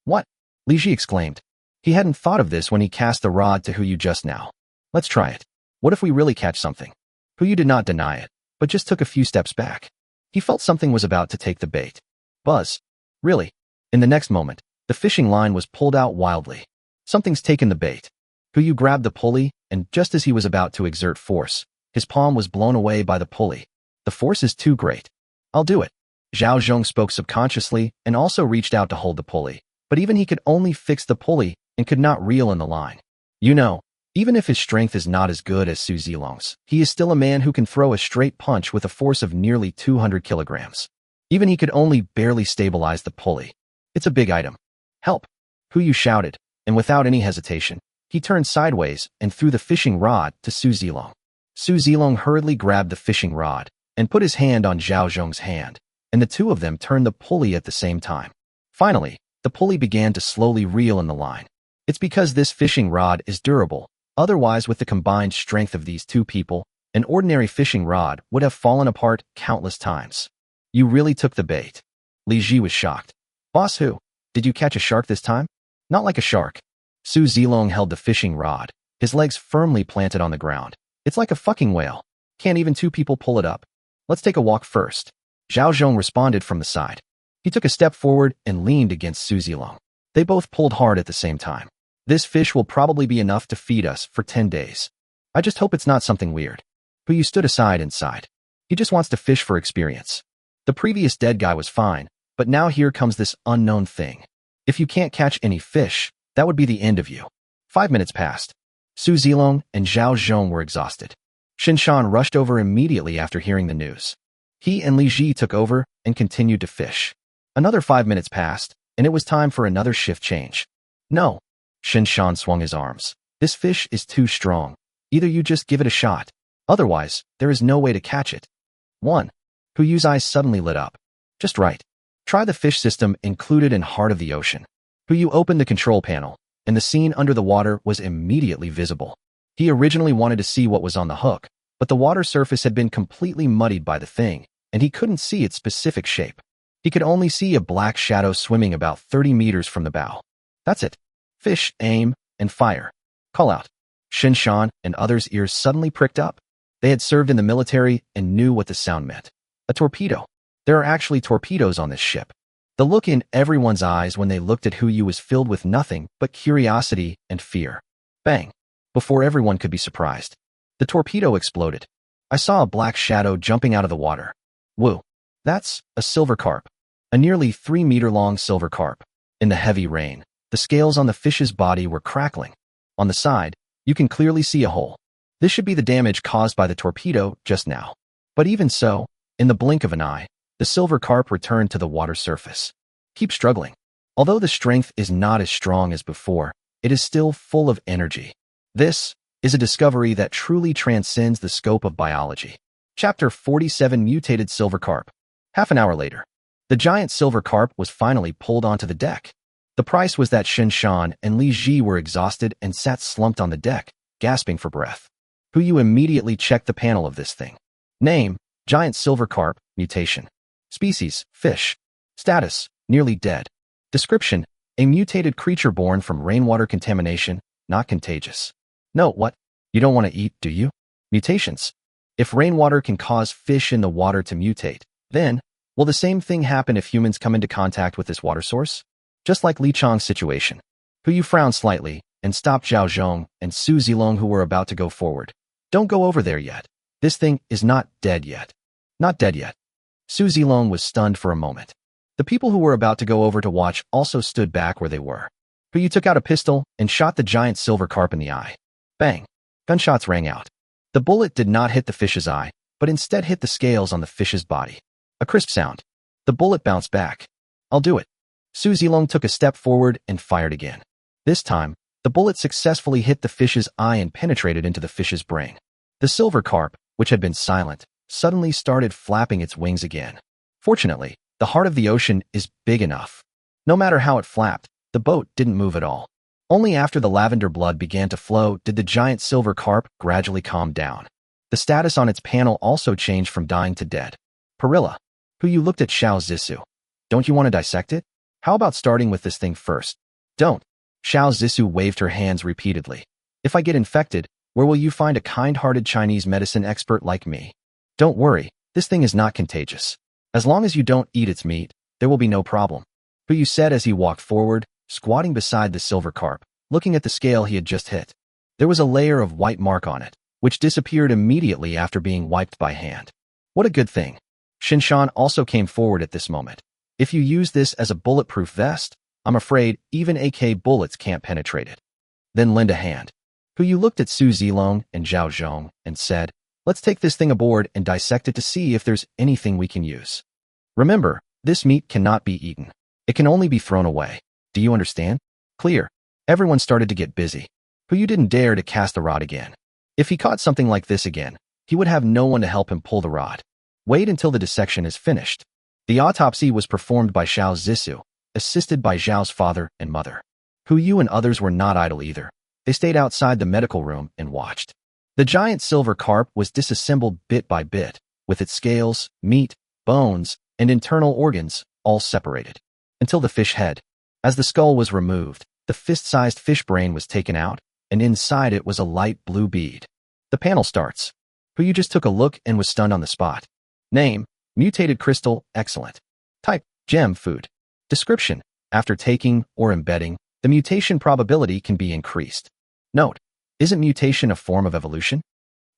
What? Li Ji exclaimed. He hadn't thought of this when he cast the rod to Hu Yu just now. Let's try it. What if we really catch something? Hu Yu did not deny it, but just took a few steps back. He felt something was about to take the bait. Buzz. Really? In the next moment, the fishing line was pulled out wildly. Something's taken the bait. Hu Yu grabbed the pulley, and just as he was about to exert force, his palm was blown away by the pulley. The force is too great. I'll do it. Zhao Zhong spoke subconsciously and also reached out to hold the pulley, but even he could only fix the pulley and could not reel in the line. You know, even if his strength is not as good as Su Zilong's, he is still a man who can throw a straight punch with a force of nearly 200 kilograms. Even he could only barely stabilize the pulley. It's a big item. Help! Hu Yu shouted, and without any hesitation, he turned sideways and threw the fishing rod to Su Zilong. Su Zilong hurriedly grabbed the fishing rod and put his hand on Zhao Zhong's hand, and the two of them turned the pulley at the same time. Finally, the pulley began to slowly reel in the line. It's because this fishing rod is durable. Otherwise, with the combined strength of these two people, an ordinary fishing rod would have fallen apart countless times. You really took the bait. Li Ji was shocked. Boss Hu, did you catch a shark this time? Not like a shark. Su Zilong held the fishing rod, his legs firmly planted on the ground. It's like a fucking whale. Can't even two people pull it up? Let's take a walk first. Zhao Zhong responded from the side. He took a step forward and leaned against Su Zilong. They both pulled hard at the same time. This fish will probably be enough to feed us for 10 days. I just hope it's not something weird. Hu Yu stood aside and sighed. He just wants to fish for experience. The previous dead guy was fine, but now here comes this unknown thing. If you can't catch any fish, that would be the end of you. 5 minutes passed. Su Zilong and Zhao Zhong were exhausted. Shinshan rushed over immediately after hearing the news. He and Li Ji took over and continued to fish. Another 5 minutes passed, and it was time for another shift change. No. Shinshan swung his arms. This fish is too strong. Either you just give it a shot. Otherwise, there is no way to catch it. 1. Hu Yu's eyes suddenly lit up. Just right. Try the fish system included in Heart of the Ocean. Hu Yu opened the control panel, and the scene under the water was immediately visible. He originally wanted to see what was on the hook, but the water surface had been completely muddied by the thing, and he couldn't see its specific shape. He could only see a black shadow swimming about 30 meters from the bow. That's it. Fish, aim, and fire. Call out. Shinshan and others' ears suddenly pricked up. They had served in the military and knew what the sound meant. A torpedo. There are actually torpedoes on this ship. The look in everyone's eyes when they looked at Hu Yu was filled with nothing but curiosity and fear. Bang. Before everyone could be surprised, the torpedo exploded. I saw a black shadow jumping out of the water. Woo. That's a silver carp. A nearly 3-meter-long silver carp. In the heavy rain, the scales on the fish's body were crackling. On the side, you can clearly see a hole. This should be the damage caused by the torpedo just now. But even so, in the blink of an eye, the silver carp returned to the water surface. Keep struggling. Although the strength is not as strong as before, it is still full of energy. This is a discovery that truly transcends the scope of biology. Chapter 47 Mutated Silver Carp. Half an hour later, the giant silver carp was finally pulled onto the deck. The price was that Shinshan and Li Ji were exhausted and sat slumped on the deck, gasping for breath. Hu Yu immediately checked the panel of this thing. Name, giant silver carp, mutation. Species, fish. Status, nearly dead. Description, a mutated creature born from rainwater contamination, not contagious. No, what? You don't want to eat, do you? Mutations. If rainwater can cause fish in the water to mutate, then, will the same thing happen if humans come into contact with this water source? Just like Li Chang's situation. Hu Yu frowned slightly and stopped Zhao Zhong and Su Zilong who were about to go forward. Don't go over there yet. This thing is not dead yet. Not dead yet. Su Zilong was stunned for a moment. The people who were about to go over to watch also stood back where they were. Hu Yu took out a pistol and shot the giant silver carp in the eye. Bang! Gunshots rang out. The bullet did not hit the fish's eye, but instead hit the scales on the fish's body. A crisp sound. The bullet bounced back. I'll do it. Su Zilong took a step forward and fired again. This time, the bullet successfully hit the fish's eye and penetrated into the fish's brain. The silver carp, which had been silent, suddenly started flapping its wings again. Fortunately, the heart of the ocean is big enough. No matter how it flapped, the boat didn't move at all. Only after the lavender blood began to flow did the giant silver carp gradually calm down. The status on its panel also changed from dying to dead. Perilla, Hu Yu looked at Xiao Zissou. Don't you want to dissect it? How about starting with this thing first? Don't. Xiao Zissou waved her hands repeatedly. If I get infected, where will you find a kind-hearted Chinese medicine expert like me? Don't worry, this thing is not contagious. As long as you don't eat its meat, there will be no problem. Hu Yu said as he walked forward, squatting beside the silver carp, looking at the scale he had just hit. There was a layer of white mark on it, which disappeared immediately after being wiped by hand. What a good thing. Shinshan also came forward at this moment. If you use this as a bulletproof vest, I'm afraid even AK bullets can't penetrate it. Then lend a hand. Hu Yu looked at Su Zilong and Zhao Zhong and said, let's take this thing aboard and dissect it to see if there's anything we can use. Remember, this meat cannot be eaten. It can only be thrown away. Do you understand? Clear. Everyone started to get busy. Hu Yu didn't dare to cast the rod again. If he caught something like this again, he would have no one to help him pull the rod. Wait until the dissection is finished. The autopsy was performed by Xiao Zissou, assisted by Zhao's father and mother. Hu Yu and others were not idle either. They stayed outside the medical room and watched. The giant silver carp was disassembled bit by bit, with its scales, meat, bones, and internal organs all separated, until the fish head. As the skull was removed, the fist-sized fish brain was taken out, and inside it was a light blue bead. The panel starts. Hu Yu just took a look and was stunned on the spot. Name, mutated crystal, excellent. Type, gem food. Description, after taking or embedding, the mutation probability can be increased. Note, isn't mutation a form of evolution?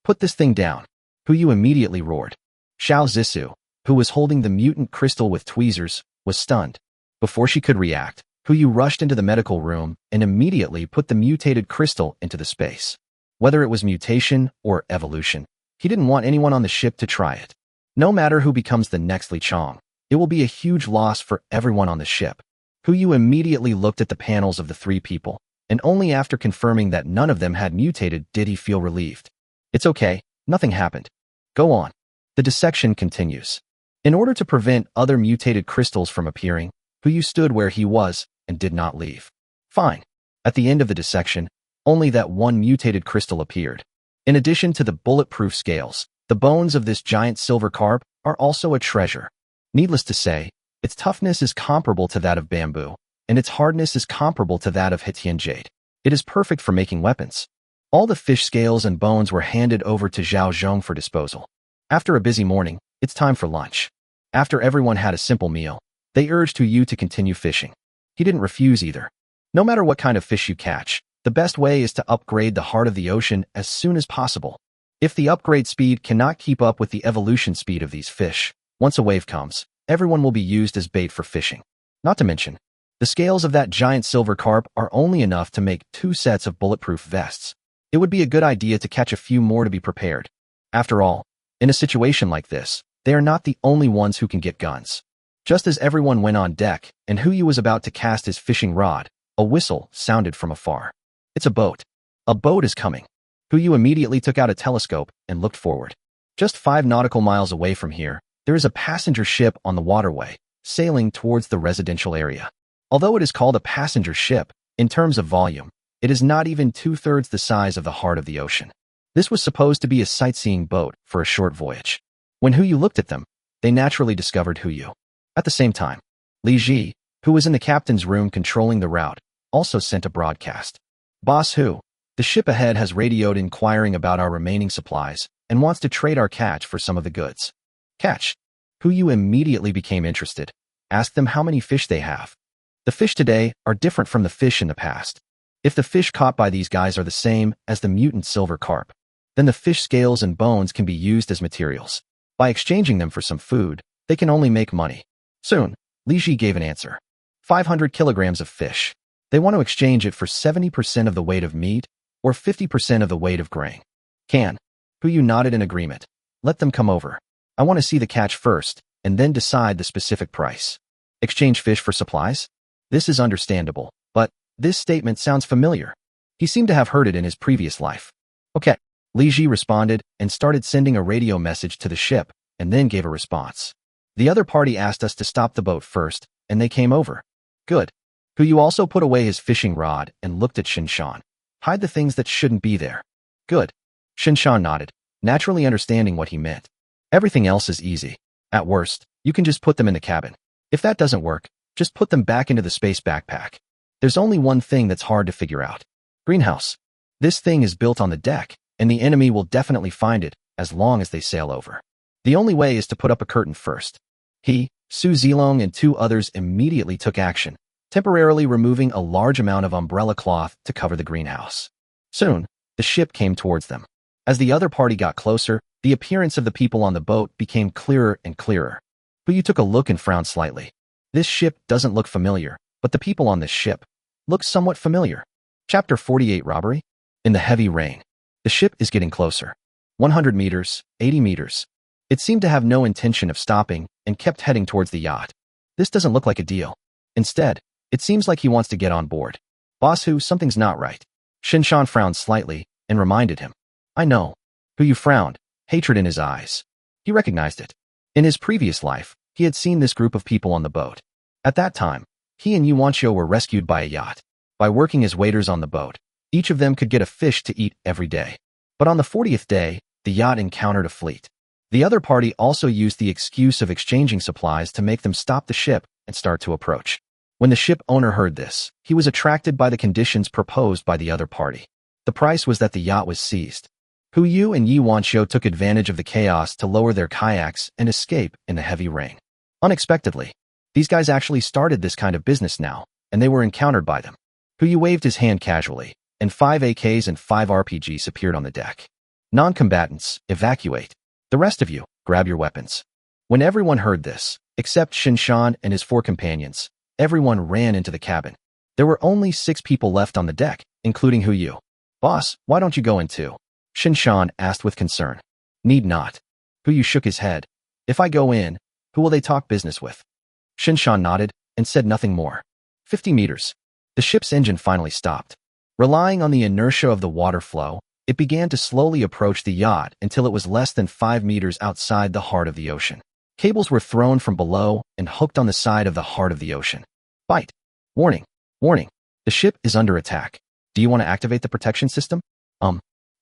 Put this thing down. Hu Yu immediately roared. Xiao Zissou, who was holding the mutant crystal with tweezers, was stunned. Before she could react, Hu Yu rushed into the medical room and immediately put the mutated crystal into the space. Whether it was mutation or evolution, he didn't want anyone on the ship to try it. No matter who becomes the next Li Chong, it will be a huge loss for everyone on the ship. Hu Yu immediately looked at the panels of the three people, and only after confirming that none of them had mutated did he feel relieved. It's okay, nothing happened. Go on. The dissection continues. In order to prevent other mutated crystals from appearing, Hu Yu stood where he was and did not leave. Fine. At the end of the dissection, only that one mutated crystal appeared. In addition to the bulletproof scales, the bones of this giant silver carp are also a treasure. Needless to say, its toughness is comparable to that of bamboo, and its hardness is comparable to that of Hitian jade. It is perfect for making weapons. All the fish scales and bones were handed over to Zhao Zhong for disposal. After a busy morning, it's time for lunch. After everyone had a simple meal, they urged Hu Yu to continue fishing. He didn't refuse either. No matter what kind of fish you catch, the best way is to upgrade the heart of the ocean as soon as possible. If the upgrade speed cannot keep up with the evolution speed of these fish, once a wave comes, everyone will be used as bait for fishing. Not to mention, the scales of that giant silver carp are only enough to make 2 sets of bulletproof vests. It would be a good idea to catch a few more to be prepared. After all, in a situation like this, they are not the only ones who can get guns. Just as everyone went on deck and Hu Yu was about to cast his fishing rod, a whistle sounded from afar. It's a boat. A boat is coming. Hu Yu immediately took out a telescope and looked forward. Just 5 nautical miles away from here, there is a passenger ship on the waterway, sailing towards the residential area. Although it is called a passenger ship, in terms of volume, it is not even 2/3 the size of the heart of the ocean. This was supposed to be a sightseeing boat for a short voyage. When Hu Yu looked at them, they naturally discovered Hu Yu. At the same time, Li Ji, who was in the captain's room controlling the route, also sent a broadcast. Boss Hu, the ship ahead has radioed inquiring about our remaining supplies and wants to trade our catch for some of the goods. Catch. Hu Yu immediately became interested. Asked them how many fish they have. The fish today are different from the fish in the past. If the fish caught by these guys are the same as the mutant silver carp, then the fish scales and bones can be used as materials. By exchanging them for some food, they can only make money. Soon, Li Ji gave an answer. 500 kilograms of fish. They want to exchange it for 70% of the weight of meat or 50% of the weight of grain. Can. Hu nodded in agreement. Let them come over. I want to see the catch first and then decide the specific price. Exchange fish for supplies? This is understandable, but this statement sounds familiar. He seemed to have heard it in his previous life. Okay. Li Ji responded and started sending a radio message to the ship and then gave a response. The other party asked us to stop the boat first, and they came over. Good. Hu also put away his fishing rod and looked at Shinshan. Hide the things that shouldn't be there. Good. Shinshan nodded, naturally understanding what he meant. Everything else is easy. At worst, you can just put them in the cabin. If that doesn't work, just put them back into the space backpack. There's only one thing that's hard to figure out. Greenhouse. This thing is built on the deck, and the enemy will definitely find it as long as they sail over. The only way is to put up a curtain first. He, Su Zilong, and two others immediately took action, temporarily removing a large amount of umbrella cloth to cover the greenhouse. Soon, the ship came towards them. As the other party got closer, the appearance of the people on the boat became clearer and clearer. Hu took a look and frowned slightly. This ship doesn't look familiar, but the people on this ship look somewhat familiar. Chapter 48 Robbery? In the heavy rain. The ship is getting closer. 100 meters, 80 meters. It seemed to have no intention of stopping and kept heading towards the yacht. This doesn't look like a deal. Instead, it seems like he wants to get on board. Boss Hu, something's not right. Shinshan frowned slightly and reminded him. I know. Hu frowned, hatred in his eyes. He recognized it. In his previous life, he had seen this group of people on the boat. At that time, he and Yuanqiu were rescued by a yacht. By working as waiters on the boat, each of them could get a fish to eat every day. But on the 40th day, the yacht encountered a fleet. The other party also used the excuse of exchanging supplies to make them stop the ship and start to approach. When the ship owner heard this, he was attracted by the conditions proposed by the other party. The price was that the yacht was seized. Hu Yu and Yi Wanqiu took advantage of the chaos to lower their kayaks and escape in the heavy rain. Unexpectedly, these guys actually started this kind of business now, and they were encountered by them. Hu Yu waved his hand casually, and 5 AKs and 5 RPGs appeared on the deck. Non-combatants, evacuate. The rest of you, grab your weapons. When everyone heard this, except Shinshan and his 4 companions, everyone ran into the cabin. There were only 6 people left on the deck, including Hu Yu. Boss, why don't you go in too? Shinshan asked with concern. Need not. Hu Yu shook his head. If I go in, who will they talk business with? Shinshan nodded and said nothing more. 50 meters. The ship's engine finally stopped. Relying on the inertia of the water flow, it began to slowly approach the yacht until it was less than 5 meters outside the heart of the ocean. Cables were thrown from below and hooked on the side of the heart of the ocean. Bite. Warning. Warning. The ship is under attack. Do you want to activate the protection system?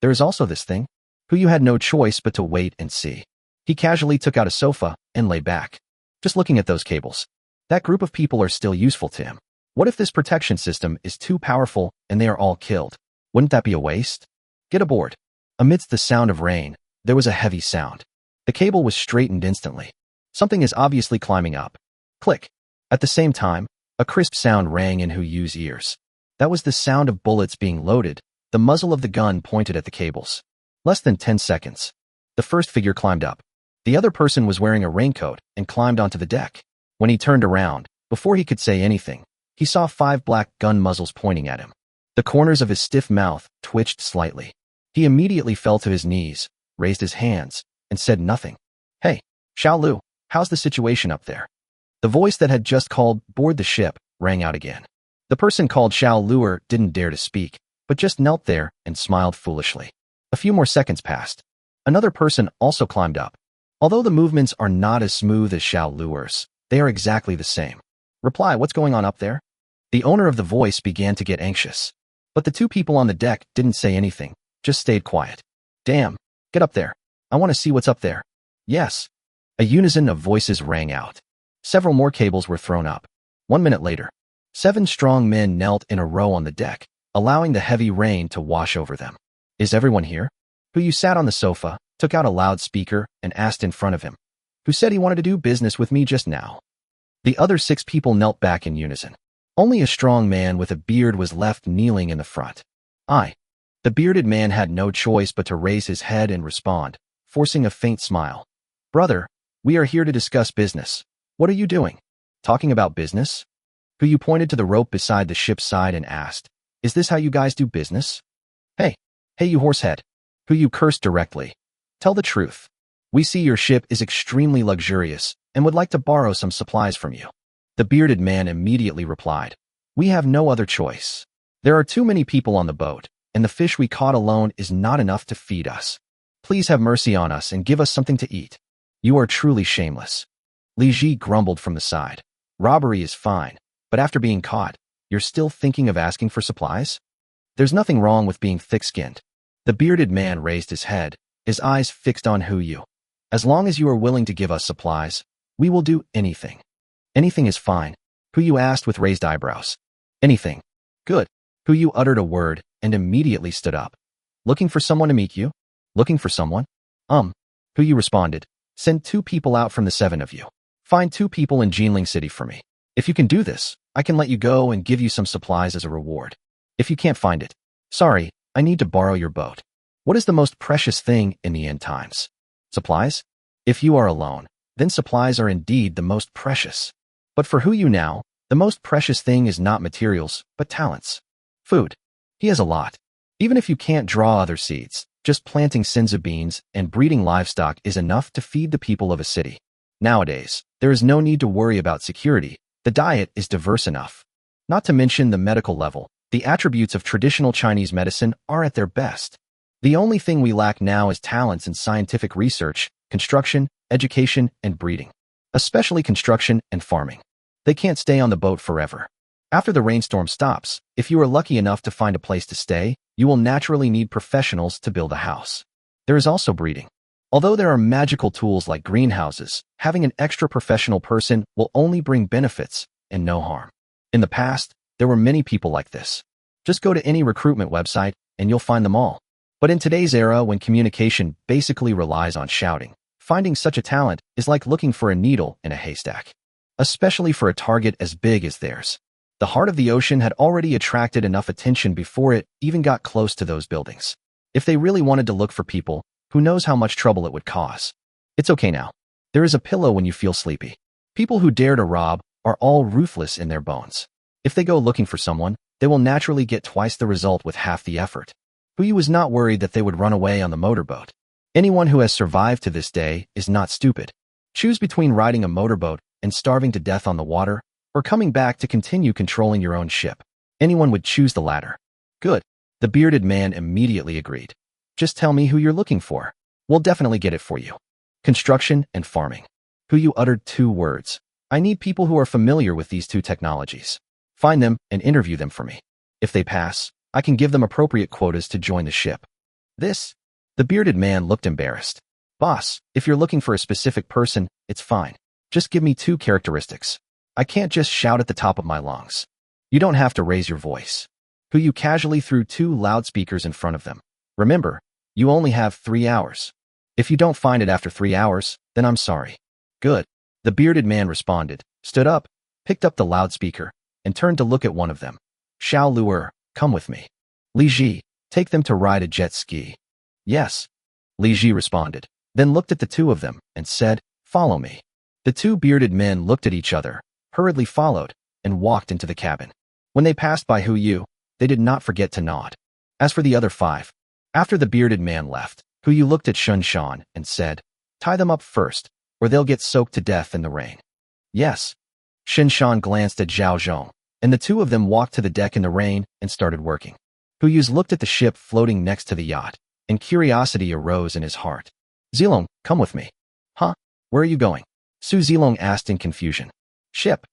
There is also this thing. Hu Yu had no choice but to wait and see. He casually took out a sofa and lay back. Just looking at those cables. That group of people are still useful to him. What if this protection system is too powerful and they are all killed? Wouldn't that be a waste? Get aboard. Amidst the sound of rain, there was a heavy sound. The cable was straightened instantly. Something is obviously climbing up. Click. At the same time, a crisp sound rang in Hu Yu's ears. That was the sound of bullets being loaded, the muzzle of the gun pointed at the cables. Less than 10 seconds. The first figure climbed up. The other person was wearing a raincoat and climbed onto the deck. When he turned around, before he could say anything, he saw 5 black gun muzzles pointing at him. The corners of his stiff mouth twitched slightly. He immediately fell to his knees, raised his hands, and said nothing. Hey, Xiao Lu, how's the situation up there? The voice that had just called board the ship rang out again. The person called Xiao Luer didn't dare to speak, but just knelt there and smiled foolishly. A few more seconds passed. Another person also climbed up. Although the movements are not as smooth as Xiao Luer's, they are exactly the same. Reply, what's going on up there? The owner of the voice began to get anxious. But the 2 people on the deck didn't say anything, just stayed quiet. Damn, get up there. I want to see what's up there. Yes. A unison of voices rang out. Several more cables were thrown up. 1 minute later, 7 strong men knelt in a row on the deck, allowing the heavy rain to wash over them. Is everyone here? Hu Yu sat on the sofa, took out a loudspeaker, and asked in front of him. Who said he wanted to do business with me just now? The other 6 people knelt back in unison. Only a strong man with a beard was left kneeling in the front. The bearded man had no choice but to raise his head and respond, forcing a faint smile. Brother, we are here to discuss business. What are you doing? Talking about business? Hu pointed to the rope beside the ship's side and asked, "Is this how you guys do business?" Hey, you horsehead. Hu cursed directly. "Tell the truth. We see your ship is extremely luxurious and would like to borrow some supplies from you." The bearded man immediately replied, "We have no other choice. There are too many people on the boat, and the fish we caught alone is not enough to feed us. Please have mercy on us and give us something to eat. You are truly shameless." Li Ji grumbled from the side. "Robbery is fine, but after being caught, you're still thinking of asking for supplies? There's nothing wrong with being thick-skinned." The bearded man raised his head, his eyes fixed on Hu. "As long as you are willing to give us supplies, we will do anything." "Anything is fine," Hu asked with raised eyebrows. "Anything. Good." Hu uttered a word and immediately stood up. "Looking for someone to meet you? Looking for someone?" Hu responded. "Send 2 people out from the 7 of you. Find 2 people in Jinling City for me. If you can do this, I can let you go and give you some supplies as a reward. If you can't find it, sorry, I need to borrow your boat. What is the most precious thing in the end times? Supplies? If you are alone, then supplies are indeed the most precious. But for Hu now, the most precious thing is not materials, but talents. Food. He has a lot. Even if you can't draw other seeds, just planting senzu beans and breeding livestock is enough to feed the people of a city. Nowadays, there is no need to worry about security. The diet is diverse enough. Not to mention the medical level, the attributes of traditional Chinese medicine are at their best. The only thing we lack now is talents in scientific research, construction, education, and breeding. Especially construction and farming. They can't stay on the boat forever. After the rainstorm stops, if you are lucky enough to find a place to stay, you will naturally need professionals to build a house. There is also breeding. Although there are magical tools like greenhouses, having an extra professional person will only bring benefits and no harm. In the past, there were many people like this. Just go to any recruitment website and you'll find them all. But in today's era, when communication basically relies on shouting, finding such a talent is like looking for a needle in a haystack. Especially for a target as big as theirs. The heart of the ocean had already attracted enough attention before it even got close to those buildings. If they really wanted to look for people, who knows how much trouble it would cause? It's okay now. There is a pillow when you feel sleepy. People who dare to rob are all ruthless in their bones. If they go looking for someone, they will naturally get twice the result with half the effort. Hu was not worried that they would run away on the motorboat. Anyone who has survived to this day is not stupid. Choose between riding a motorboat and starving to death on the water, or coming back to continue controlling your own ship. Anyone would choose the latter. Good. The bearded man immediately agreed. Just tell me who you're looking for. We'll definitely get it for you. Construction and farming. Hu uttered 2 words. I need people who are familiar with these 2 technologies. Find them and interview them for me. If they pass, I can give them appropriate quotas to join the ship. This? The bearded man looked embarrassed. Boss, if you're looking for a specific person, it's fine. Just give me 2 characteristics. I can't just shout at the top of my lungs. You don't have to raise your voice. Hu casually threw 2 loudspeakers in front of them. Remember, you only have 3 hours. If you don't find it after 3 hours, then I'm sorry. Good. The bearded man responded, stood up, picked up the loudspeaker, and turned to look at one of them. Xiao Luer, come with me. Li Ji, take them to ride a jet ski. Yes. Li Ji responded, then looked at the 2 of them and said, follow me. The 2 bearded men looked at each other, hurriedly followed, and walked into the cabin. When they passed by Hu, they did not forget to nod. As for the other 5, after the bearded man left, Hu looked at Shun Shan and said, tie them up first, or they'll get soaked to death in the rain. Yes. Shin Shan glanced at Zhao Zhong, and the 2 of them walked to the deck in the rain and started working. Hu looked at the ship floating next to the yacht, and curiosity arose in his heart. Zilong, come with me. Huh? Where are you going? Su Zilong asked in confusion. Ship.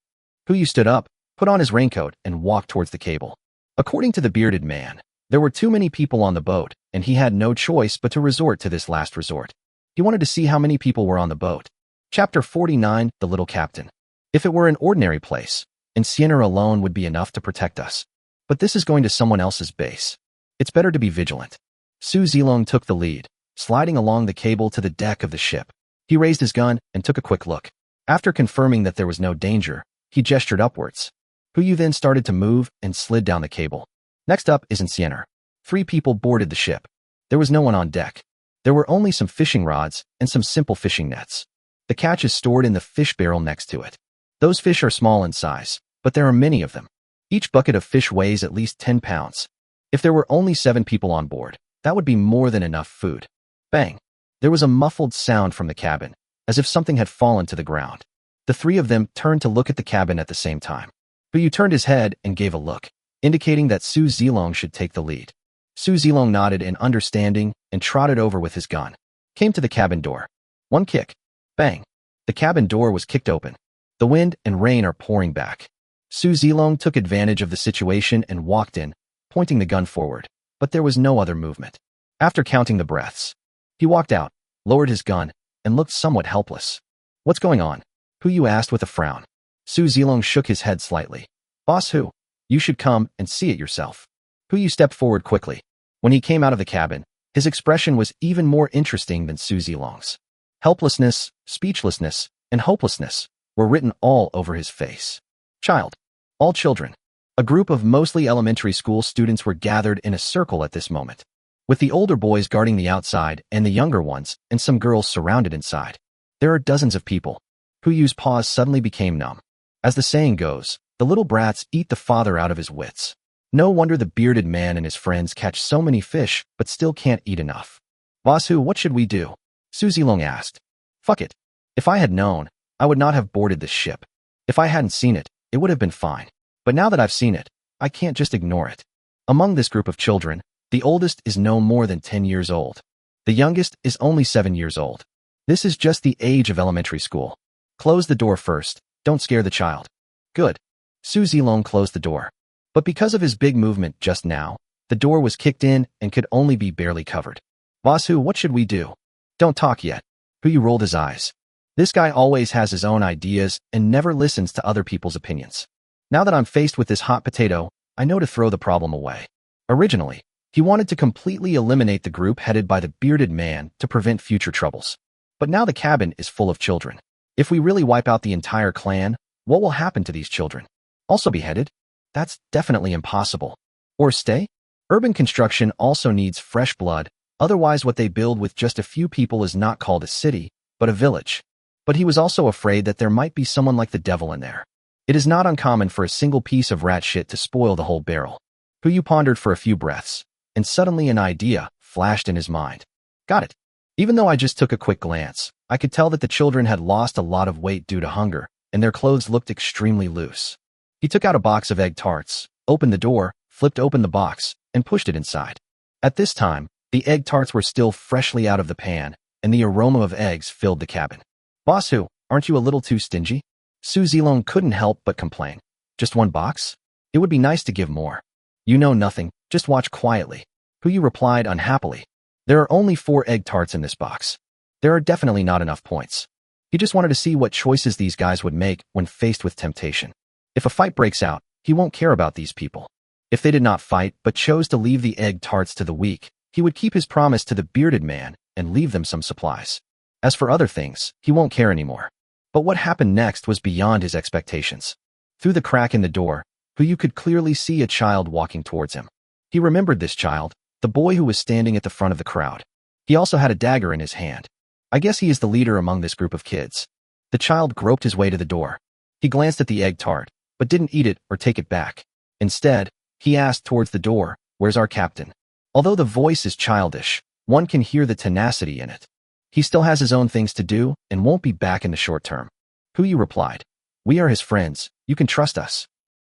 Hu stood up, put on his raincoat, and walked towards the cable. According to the bearded man, there were too many people on the boat, and he had no choice but to resort to this last resort. He wanted to see how many people were on the boat. Chapter 49, The Little Captain. If it were an ordinary place, Sienna alone would be enough to protect us. But this is going to someone else's base. It's better to be vigilant. Su Zilong took the lead, sliding along the cable to the deck of the ship. He raised his gun and took a quick look. After confirming that there was no danger, he gestured upwards. Hu then started to move and slid down the cable. Next up is Sienna. 3 people boarded the ship. There was no one on deck. There were only some fishing rods and some simple fishing nets. The catch is stored in the fish barrel next to it. Those fish are small in size, but there are many of them. Each bucket of fish weighs at least 10 pounds. If there were only 7 people on board, that would be more than enough food. Bang! There was a muffled sound from the cabin, as if something had fallen to the ground. The three of them turned to look at the cabin at the same time. Yu turned his head and gave a look, indicating that Su Zilong should take the lead. Su Zilong nodded in understanding and trotted over with his gun. Came to the cabin door. One kick. Bang! The cabin door was kicked open. The wind and rain are pouring back. Su Zilong took advantage of the situation and walked in, pointing the gun forward, but there was no other movement. After counting the breaths, he walked out, lowered his gun, and looked somewhat helpless. What's going on? Yu asked with a frown. Su Zilong shook his head slightly. Boss Hu, you should come and see it yourself. Yu stepped forward quickly. When he came out of the cabin, his expression was even more interesting than Su Zilong's. Helplessness, speechlessness, and hopelessness were written all over his face. Child. All children. A group of mostly elementary school students were gathered in a circle at this moment, with the older boys guarding the outside and the younger ones and some girls surrounded inside. There are dozens of people. Yu's paws suddenly became numb. As the saying goes, the little brats eat the father out of his wits. No wonder the bearded man and his friends catch so many fish but still can't eat enough. Boss Hu, what should we do? Su Zilong asked. Fuck it. If I had known, I would not have boarded this ship. If I hadn't seen it, it would have been fine. But now that I've seen it, I can't just ignore it. Among this group of children, the oldest is no more than 10 years old. The youngest is only 7 years old. This is just the age of elementary school. Close the door first, don't scare the child. Good. Su Zilong closed the door. But because of his big movement just now, the door was kicked in and could only be barely covered. Boss Hu, what should we do? Don't talk yet. Yu rolled his eyes. This guy always has his own ideas and never listens to other people's opinions. Now that I'm faced with this hot potato, I know to throw the problem away. Originally, he wanted to completely eliminate the group headed by the bearded man to prevent future troubles. But now the cabin is full of children. If we really wipe out the entire clan, what will happen to these children? Also beheaded? That's definitely impossible. Or stay? Urban construction also needs fresh blood, otherwise what they build with just a few people is not called a city, but a village. But he was also afraid that there might be someone like the devil in there. It is not uncommon for a single piece of rat shit to spoil the whole barrel. Yu pondered for a few breaths, and suddenly an idea flashed in his mind. Got it. Even though I just took a quick glance, I could tell that the children had lost a lot of weight due to hunger, and their clothes looked extremely loose. He took out a box of egg tarts, opened the door, flipped open the box, and pushed it inside. At this time, the egg tarts were still freshly out of the pan, and the aroma of eggs filled the cabin. Boss Hu, aren't you a little too stingy? Su Zilong couldn't help but complain. Just one box? It would be nice to give more. You know nothing, just watch quietly. Yu replied unhappily. There are only 4 egg tarts in this box. There are definitely not enough points. He just wanted to see what choices these guys would make when faced with temptation. If a fight breaks out, he won't care about these people. If they did not fight but chose to leave the egg tarts to the weak, he would keep his promise to the bearded man and leave them some supplies. As for other things, he won't care anymore. But what happened next was beyond his expectations. Through the crack in the door, Yu could clearly see a child walking towards him. He remembered this child, the boy who was standing at the front of the crowd. He also had a dagger in his hand. I guess he is the leader among this group of kids. The child groped his way to the door. He glanced at the egg tart, but didn't eat it or take it back. Instead, he asked towards the door, "Where's our captain?" Although the voice is childish, one can hear the tenacity in it. He still has his own things to do and won't be back in the short term. Yu replied, "We are his friends, you can trust us."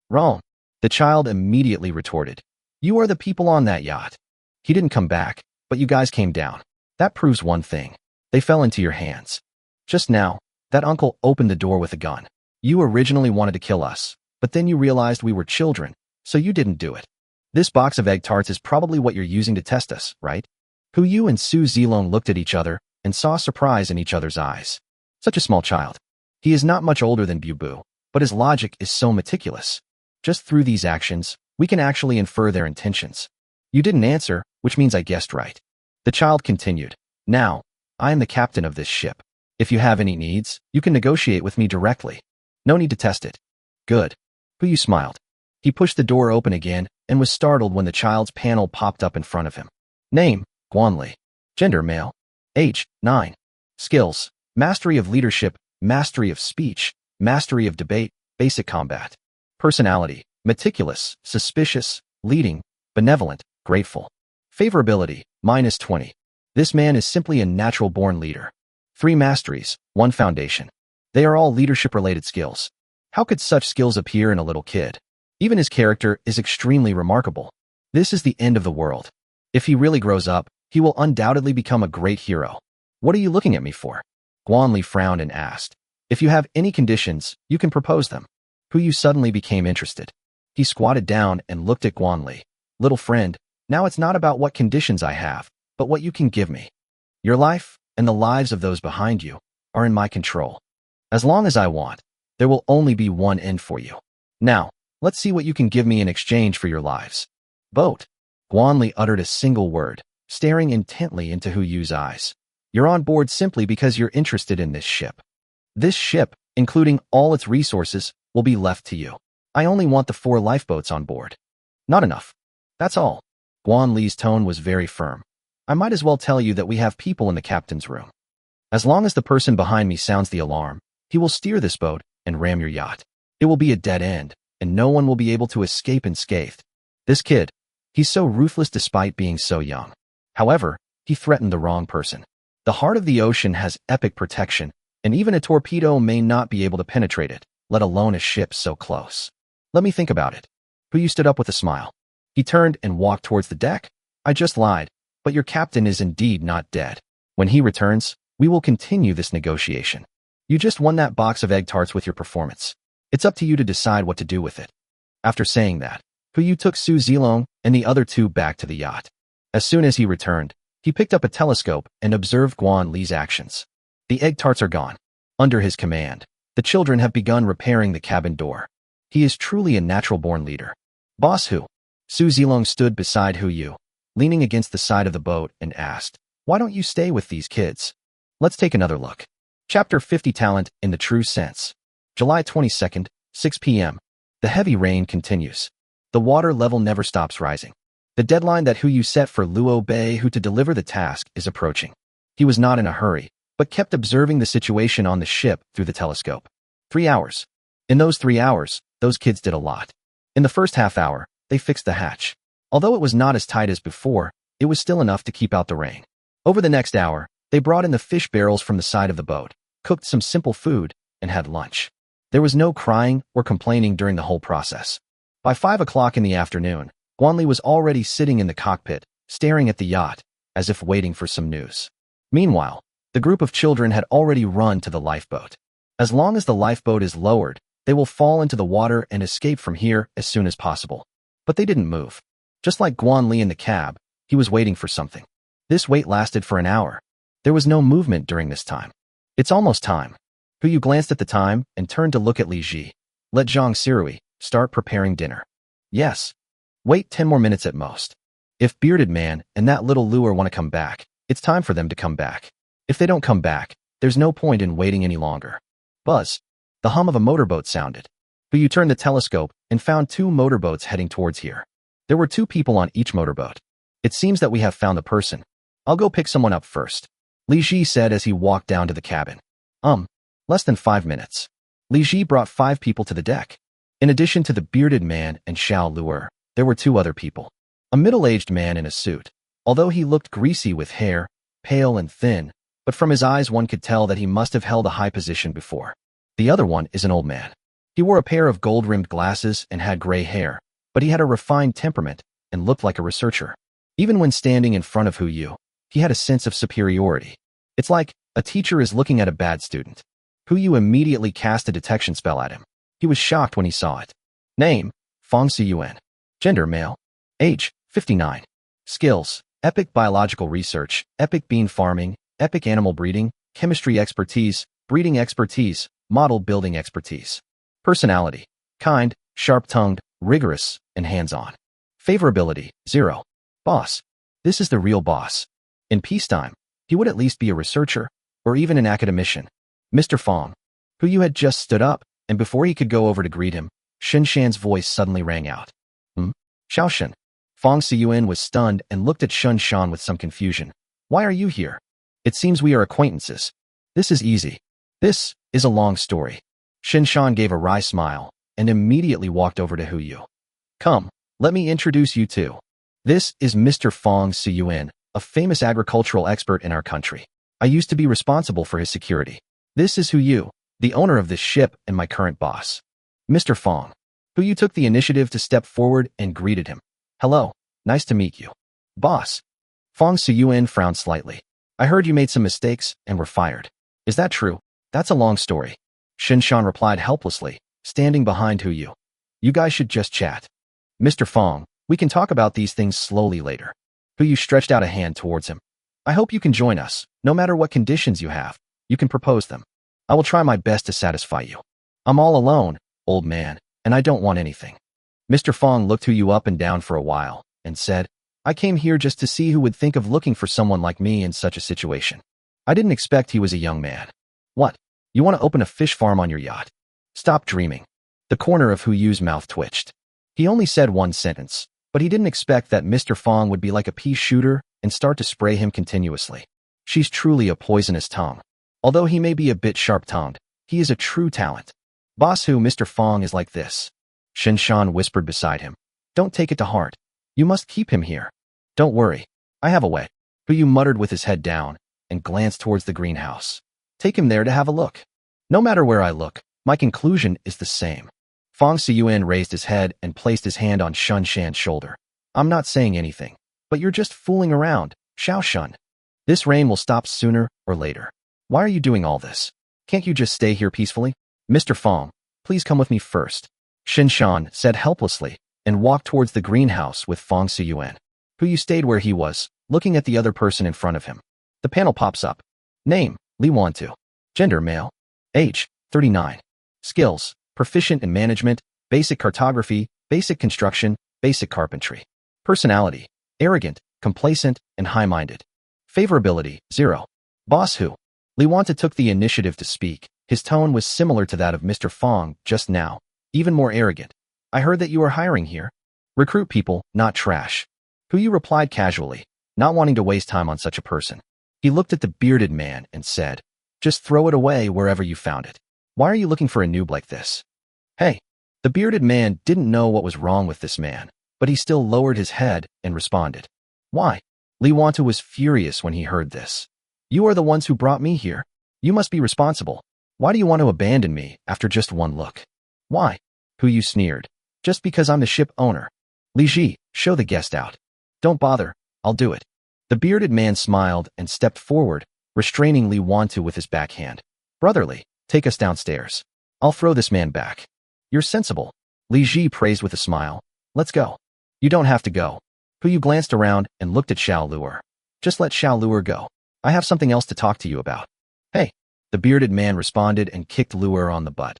Wrong. The child immediately retorted, "You are the people on that yacht. He didn't come back, but you guys came down. That proves one thing. They fell into your hands. Just now, that uncle opened the door with a gun. You originally wanted to kill us, but then you realized we were children, so you didn't do it. This box of egg tarts is probably what you're using to test us, right?" Yu and Su Zilong looked at each other and saw surprise in each other's eyes. Such a small child. He is not much older than Bu, but his logic is so meticulous. Just through these actions, we can actually infer their intentions. You didn't answer, which means I guessed right. The child continued, "Now, I am the captain of this ship. If you have any needs, you can negotiate with me directly. No need to test it." Good. Yu smiled. He pushed the door open again and was startled when the child's panel popped up in front of him. Name, Guanli. Gender, male. Age, 9. Skills, mastery of leadership, mastery of speech, Mastery of debate, basic combat. Personality, meticulous, suspicious, leading, benevolent, grateful. Favorability, -20. This man is simply a natural-born leader. 3 masteries, 1 foundation. They are all leadership-related skills. How could such skills appear in a little kid? Even his character is extremely remarkable. This is the end of the world. If he really grows up, he will undoubtedly become a great hero. What are you looking at me for? Guanli frowned and asked. If you have any conditions, you can propose them. Puyu suddenly became interested. He squatted down and looked at Guanli. Little friend, now it's not about what conditions I have, but what you can give me. Your life, and the lives of those behind you, are in my control. As long as I want, there will only be one end for you. Now, let's see what you can give me in exchange for your lives. Boat. Guanli uttered a single word, staring intently into Hu Yu's eyes. You're on board simply because you're interested in this ship. This ship, including all its resources, will be left to you. I only want the 4 lifeboats on board. Not enough. That's all. Guanli's tone was very firm. I might as well tell you that we have people in the captain's room. As long as the person behind me sounds the alarm, he will steer this boat and ram your yacht. It will be a dead end, and no one will be able to escape unscathed. This kid, he's so ruthless despite being so young. However, he threatened the wrong person. The heart of the ocean has epic protection, and even a torpedo may not be able to penetrate it, let alone a ship so close. Let me think about it. Puyu stood up with a smile. He turned and walked towards the deck. I just lied, but your captain is indeed not dead. When he returns, we will continue this negotiation. You just won that box of egg tarts with your performance. It's up to you to decide what to do with it. After saying that, Puyu took Su Zilong and the other 2 back to the yacht. As soon as he returned, he picked up a telescope and observed Guanli's actions. The egg tarts are gone. Under his command, the children have begun repairing the cabin door. He is truly a natural-born leader. Boss Hu. Su Zilong stood beside Hu Yu, leaning against the side of the boat, and asked, why don't you stay with these kids? Let's take another look. Chapter 50 Talent in the True Sense. July 22nd, 6 p.m. The heavy rain continues. The water level never stops rising. The deadline that Hu Yu set for Luo Bei Hu to deliver the task is approaching. He was not in a hurry, but kept observing the situation on the ship through the telescope. 3 hours. In those 3 hours, those kids did a lot. In the first half hour, they fixed the hatch. Although it was not as tight as before, it was still enough to keep out the rain. Over the next hour, they brought in the fish barrels from the side of the boat, cooked some simple food, and had lunch. There was no crying or complaining during the whole process. By 5 o'clock in the afternoon, Guanli was already sitting in the cockpit, staring at the yacht, as if waiting for some news. Meanwhile, the group of children had already run to the lifeboat. As long as the lifeboat is lowered, they will fall into the water and escape from here as soon as possible. But they didn't move. Just like Guanli in the cab, he was waiting for something. This wait lasted for an hour. There was no movement during this time. It's almost time. Hu Yu glanced at the time and turned to look at Li Ji. Let Zhang Sirui start preparing dinner. Yes. Wait 10 more minutes at most. If Bearded Man and that little lure want to come back, it's time for them to come back. If they don't come back, there's no point in waiting any longer. Buzz. The hum of a motorboat sounded. Hu Yu turned the telescope and found 2 motorboats heading towards here. There were 2 people on each motorboat. It seems that we have found the person. I'll go pick someone up first. Li Ji said as he walked down to the cabin. Less than 5 minutes. Li Ji brought 5 people to the deck. In addition to the Bearded Man and Xiao Luer, there were 2 other people. A middle-aged man in a suit. Although he looked greasy with hair, pale and thin, but from his eyes one could tell that he must have held a high position before. The other one is an old man. He wore a pair of gold-rimmed glasses and had gray hair, but he had a refined temperament and looked like a researcher. Even when standing in front of Hu Yu, he had a sense of superiority. It's like a teacher is looking at a bad student. Hu Yu immediately cast a detection spell at him. He was shocked when he saw it. Name, Fong Siyuan. Gender, male. Age, 59. Skills, epic biological research, epic bean farming, epic animal breeding, chemistry expertise, breeding expertise, model building expertise. Personality, kind, sharp-tongued, rigorous, and hands-on. Favorability, 0. Boss. This is the real boss. In peacetime, he would at least be a researcher, or even an academician. Mr. Fong. Hu Yu had just stood up, and before he could go over to greet him, Shen Shan's voice suddenly rang out. Xiao Shen. Fong Siyuan was stunned and looked at Shen Shan with some confusion. Why are you here? It seems we are acquaintances. This is easy. This is a long story. Shinshan gave a wry smile and immediately walked over to Huyu. Come, let me introduce you to. This is Mr. Fong Siyuan, a famous agricultural expert in our country. I used to be responsible for his security. This is Huyu, the owner of this ship and my current boss. Mr. Fong. Huyu took the initiative to step forward and greeted him. Hello, nice to meet you. Boss. Fong Siyuan frowned slightly. I heard you made some mistakes and were fired. Is that true? That's a long story. Shinshan replied helplessly, standing behind Huyu. You guys should just chat. Mr. Fong, we can talk about these things slowly later. Huyu stretched out a hand towards him. I hope you can join us, no matter what conditions you have. You can propose them. I will try my best to satisfy you. I'm all alone, old man, and I don't want anything. Mr. Fong looked Huyu up and down for a while and said, I came here just to see who would think of looking for someone like me in such a situation. I didn't expect he was a young man. What? You want to open a fish farm on your yacht? Stop dreaming. The corner of Huyu's mouth twitched. He only said one sentence, but he didn't expect that Mr. Fong would be like a pea shooter and start to spray him continuously. She's truly a poisonous tongue. Although he may be a bit sharp-tongued, he is a true talent. Boss Hu, Mr. Fong is like this. Shinshan whispered beside him. Don't take it to heart. You must keep him here. Don't worry. I have a way. Huyu muttered with his head down and glanced towards the greenhouse. Take him there to have a look. No matter where I look, my conclusion is the same. Fong Siyuan raised his head and placed his hand on Shun Shan's shoulder. I'm not saying anything, but you're just fooling around, Xiao Shun. This rain will stop sooner or later. Why are you doing all this? Can't you just stay here peacefully? Mr. Fong, please come with me first. Shinshan said helplessly and walked towards the greenhouse with Fong Siyuan. Huyu stayed where he was, looking at the other person in front of him. The panel pops up. Name, Li Wantu. Gender, male. Age, 39. Skills, proficient in management, basic cartography, basic construction, basic carpentry. Personality, arrogant, complacent, and high-minded. Favorability, 0. Boss Hu. Li Wantu took the initiative to speak. His tone was similar to that of Mr. Fong just now, even more arrogant. I heard that you are hiring here. Recruit people, not trash. Huyu replied casually, not wanting to waste time on such a person. He looked at the bearded man and said, just throw it away wherever you found it. Why are you looking for a noob like this? Hey. The bearded man didn't know what was wrong with this man, but he still lowered his head and responded. Why? Li Wantu was furious when he heard this. You are the ones who brought me here. You must be responsible. Why do you want to abandon me after just one look? Why? Huyu sneered. Just because I'm the ship owner. Li Ji, show the guest out. Don't bother, I'll do it. The bearded man smiled and stepped forward, restraining Li Wantu with his backhand. Brotherly, take us downstairs. I'll throw this man back. You're sensible. Li Ji praised with a smile. Let's go. You don't have to go. Huyu glanced around and looked at Xiao Luer. Just let Xiao Luer go. I have something else to talk to you about. Hey. The bearded man responded and kicked Luer on the butt.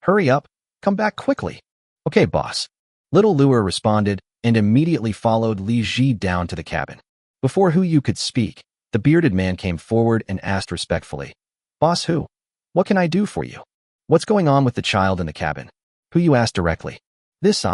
Hurry up. Come back quickly. Okay, boss. Little Luer responded and immediately followed Li Ji down to the cabin. Before Huyu could speak, the bearded man came forward and asked respectfully, Boss Hu, what can I do for you? What's going on with the child in the cabin? Huyu asked directly. This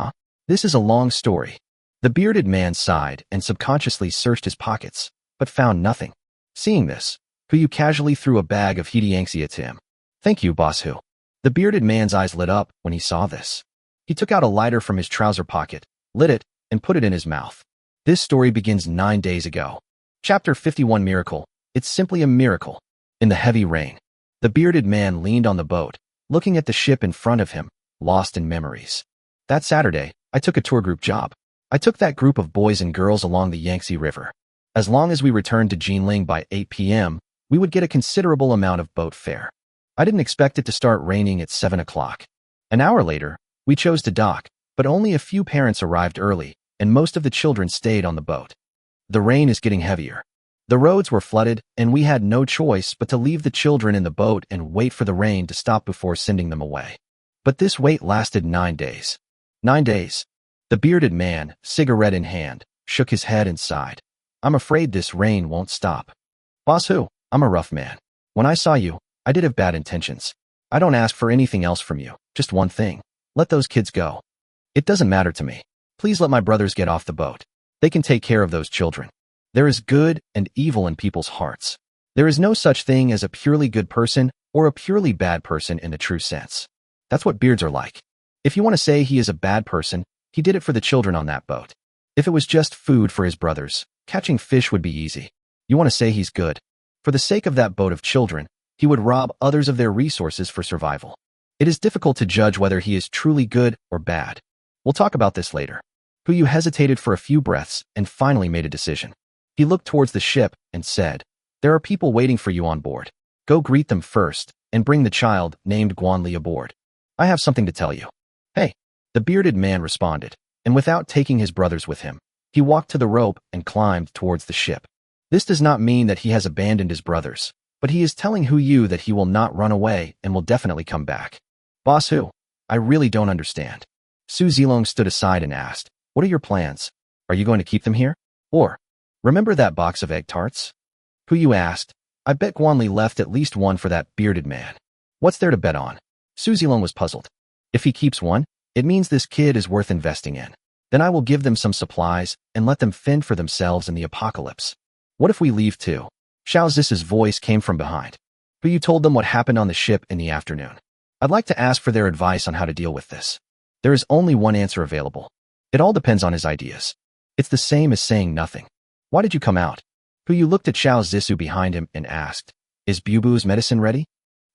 is a long story. The bearded man sighed and subconsciously searched his pockets, but found nothing. Seeing this, Huyu casually threw a bag of Hidiangxia to him. Thank you, Boss Hu. The bearded man's eyes lit up when he saw this. He took out a lighter from his trouser pocket, lit it, and put it in his mouth. This story begins 9 days ago. Chapter 51 Miracle. It's simply a miracle. In the heavy rain, the bearded man leaned on the boat, looking at the ship in front of him, lost in memories. That Saturday, I took a tour group job. I took that group of boys and girls along the Yangtze River. As long as we returned to Jinling by 8 p.m., we would get a considerable amount of boat fare. I didn't expect it to start raining at 7 o'clock. An hour later, we chose to dock, but only a few parents arrived early, and most of the children stayed on the boat. The rain is getting heavier. The roads were flooded, and we had no choice but to leave the children in the boat and wait for the rain to stop before sending them away. But this wait lasted 9 days. 9 days. The bearded man, cigarette in hand, shook his head and sighed. I'm afraid this rain won't stop. Boss Hu, I'm a rough man. When I saw you, I did have bad intentions. I don't ask for anything else from you, just one thing. Let those kids go. It doesn't matter to me. Please let my brothers get off the boat. They can take care of those children. There is good and evil in people's hearts. There is no such thing as a purely good person or a purely bad person in the true sense. That's what beards are like. If you want to say he is a bad person, he did it for the children on that boat. If it was just food for his brothers, catching fish would be easy. You want to say he's good. For the sake of that boat of children, he would rob others of their resources for survival. It is difficult to judge whether he is truly good or bad. We'll talk about this later. Puyu hesitated for a few breaths and finally made a decision. He looked towards the ship and said, "There are people waiting for you on board. Go greet them first and bring the child named Guanli aboard. I have something to tell you." "Hey," the bearded man responded, and without taking his brothers with him, he walked to the rope and climbed towards the ship. This does not mean that he has abandoned his brothers, but he is telling Yu that he will not run away and will definitely come back. "Boss Hu, I really don't understand." Su Zilong stood aside and asked, "What are your plans? Are you going to keep them here? Or, remember that box of egg tarts?" Yu asked, "I bet Guanli left at least one for that bearded man. What's there to bet on?" Su Zilong was puzzled. If he keeps one, it means this kid is worth investing in. Then I will give them some supplies and let them fend for themselves in the apocalypse. "What if we leave too?" Xiao Zisu's voice came from behind. Yu told them what happened on the ship in the afternoon. "I'd like to ask for their advice on how to deal with this. There is only one answer available. It all depends on his ideas. It's the same as saying nothing. Why did you come out?" Yu looked at Xiao Zisu behind him and asked, "Is Bubu's medicine ready?"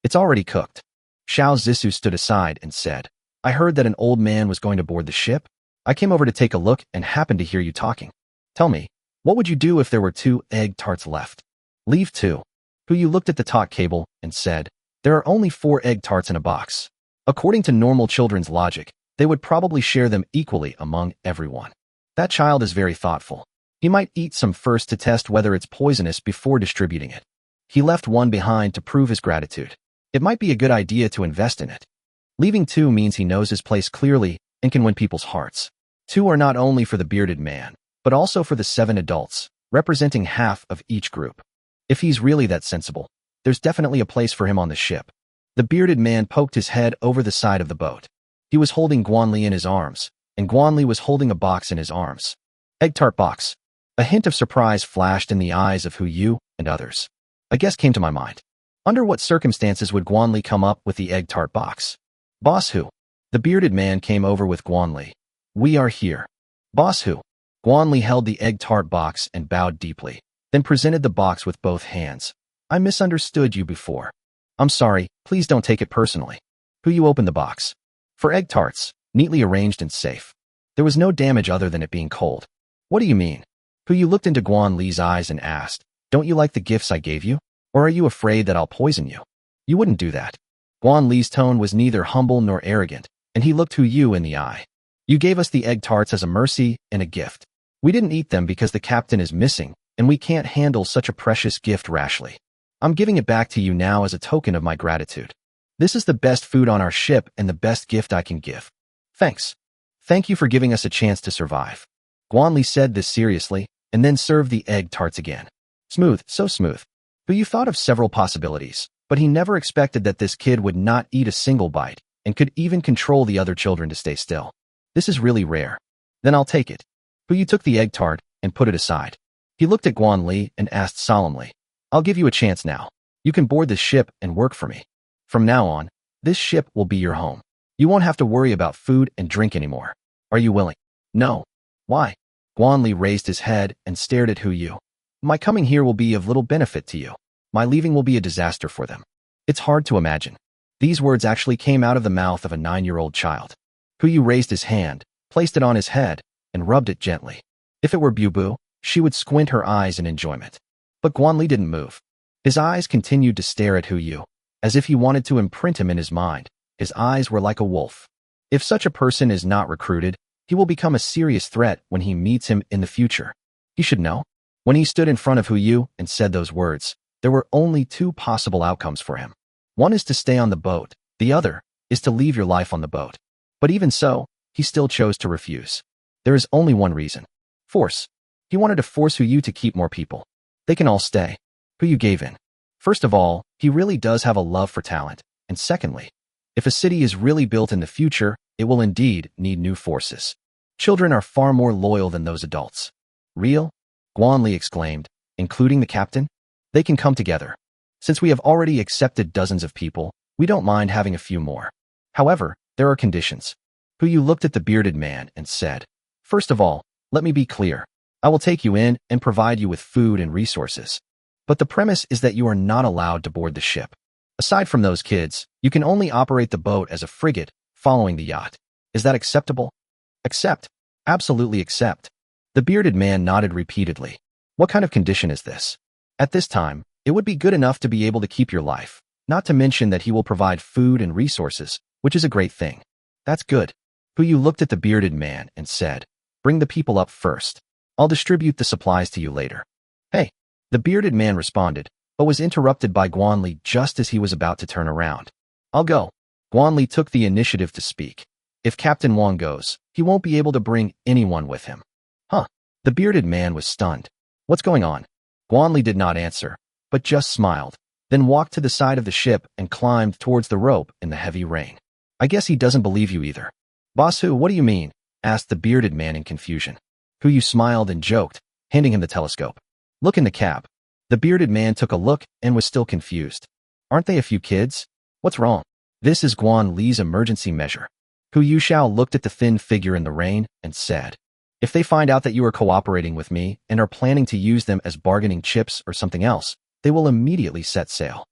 "It's already cooked." Xiao Zisu stood aside and said, "I heard that an old man was going to board the ship. I came over to take a look and happened to hear you talking. Tell me, what would you do if there were 2 egg tarts left?" "Leave 2. Yu looked at the talk cable and said, "There are only 4 egg tarts in a box. According to normal children's logic, they would probably share them equally among everyone. That child is very thoughtful. He might eat some first to test whether it's poisonous before distributing it. He left one behind to prove his gratitude. It might be a good idea to invest in it. Leaving 2 means he knows his place clearly and can win people's hearts. 2 are not only for the bearded man, but also for the 7 adults, representing half of each group. If he's really that sensible, there's definitely a place for him on the ship." The bearded man poked his head over the side of the boat. He was holding Guanli in his arms, and Guanli was holding a box in his arms. "Egg tart box." A hint of surprise flashed in the eyes of Yu and others. A guess came to my mind. Under what circumstances would Guanli come up with the egg tart box? "Boss Hu." The bearded man came over with Guanli. "We are here." "Boss Hu." Guanli held the egg tart box and bowed deeply, then presented the box with both hands. "I misunderstood you before. I'm sorry, please don't take it personally." Yu opened the box. 4 egg tarts, neatly arranged and safe. There was no damage other than it being cold. "What do you mean?" Yu looked into Guanli's eyes and asked, "Don't you like the gifts I gave you? Or are you afraid that I'll poison you?" "You wouldn't do that." Guanli's tone was neither humble nor arrogant, and he looked Yu in the eye. "You gave us the egg tarts as a mercy and a gift. We didn't eat them because the captain is missing, and we can't handle such a precious gift rashly. I'm giving it back to you now as a token of my gratitude. This is the best food on our ship and the best gift I can give. Thanks. Thank you for giving us a chance to survive." Guanli said this seriously, and then served the egg tarts again. Smooth, so smooth. Yu thought of several possibilities, but he never expected that this kid would not eat a single bite and could even control the other children to stay still. This is really rare. Then I'll take it. Yu took the egg tart and put it aside. He looked at Guanli and asked solemnly, "I'll give you a chance now. You can board this ship and work for me. From now on, this ship will be your home. You won't have to worry about food and drink anymore. Are you willing?" "No." "Why?" Guanli raised his head and stared at Yu. "My coming here will be of little benefit to you. My leaving will be a disaster for them." It's hard to imagine. These words actually came out of the mouth of a 9-year-old child. Yu raised his hand, placed it on his head, and rubbed it gently. If it were Bubu, she would squint her eyes in enjoyment. But Guanli didn't move. His eyes continued to stare at Yu, as if he wanted to imprint him in his mind. His eyes were like a wolf. If such a person is not recruited, he will become a serious threat when he meets him in the future. He should know. When he stood in front of Yu and said those words, there were only 2 possible outcomes for him. One is to stay on the boat, the other is to leave your life on the boat. But even so, he still chose to refuse. There is only one reason. Force. He wanted to force Yu to keep more people. They can all stay. Yu gave in. First of all, he really does have a love for talent, and secondly, if a city is really built in the future, it will indeed need new forces. Children are far more loyal than those adults. "Real?" Guanli exclaimed, "including the captain? They can come together. Since we have already accepted dozens of people, we don't mind having a few more." However, there are conditions. Hu looked at the bearded man and said, "First of all, let me be clear. I will take you in and provide you with food and resources. But the premise is that you are not allowed to board the ship. Aside from those kids, you can only operate the boat as a frigate following the yacht. Is that acceptable?" "Accept. Absolutely accept." The bearded man nodded repeatedly. "What kind of condition is this?" "At this time, it would be good enough to be able to keep your life, not to mention that he will provide food and resources, which is a great thing." "That's good." Hu looked at the bearded man and said, "Bring the people up first. I'll distribute the supplies to you later." "Hey." The bearded man responded, but was interrupted by Guanli just as he was about to turn around. "I'll go." Guanli took the initiative to speak. "If Captain Wang goes, he won't be able to bring anyone with him." "Huh?" The bearded man was stunned. "What's going on?" Guanli did not answer, but just smiled, then walked to the side of the ship and climbed towards the rope in the heavy rain. "I guess he doesn't believe you either." "Boss Hu, what do you mean?" asked the bearded man in confusion. Hu smiled and joked, handing him the telescope. "Look in the cab." The bearded man took a look and was still confused. "Aren't they a few kids? What's wrong?" "This is Guan Li's emergency measure." Hu Yuxiao looked at the thin figure in the rain and said, "If they find out that you are cooperating with me and are planning to use them as bargaining chips or something else, they will immediately set sail.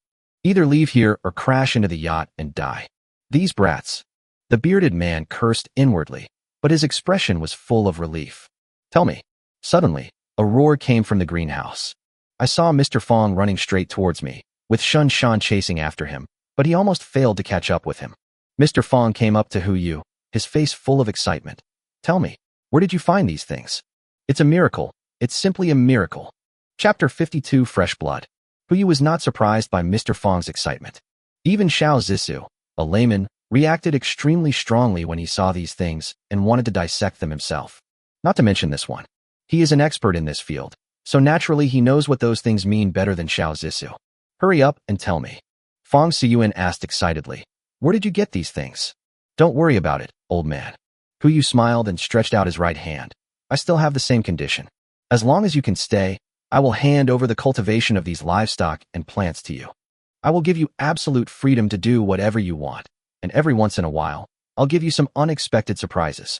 Either leave here or crash into the yacht and die. These brats." The bearded man cursed inwardly, but his expression was full of relief. "Tell me." Suddenly, a roar came from the greenhouse. I saw Mr. Fong running straight towards me, with Shun Shan chasing after him, but he almost failed to catch up with him. Mr. Fong came up to Hu, his face full of excitement. "Tell me, where did you find these things?" "It's a miracle. It's simply a miracle." Chapter 52 Fresh Blood. Hu was not surprised by Mr. Fong's excitement. Even Xiao Zisu, a layman, reacted extremely strongly when he saw these things and wanted to dissect them himself. Not to mention this one. He is an expert in this field, so naturally he knows what those things mean better than Xiao Zisu. "Hurry up and tell me." Fong Siyuan asked excitedly. "Where did you get these things?" "Don't worry about it, old man." Hu smiled and stretched out his right hand. "I still have the same condition. As long as you can stay, I will hand over the cultivation of these livestock and plants to you. I will give you absolute freedom to do whatever you want, and every once in a while, I'll give you some unexpected surprises.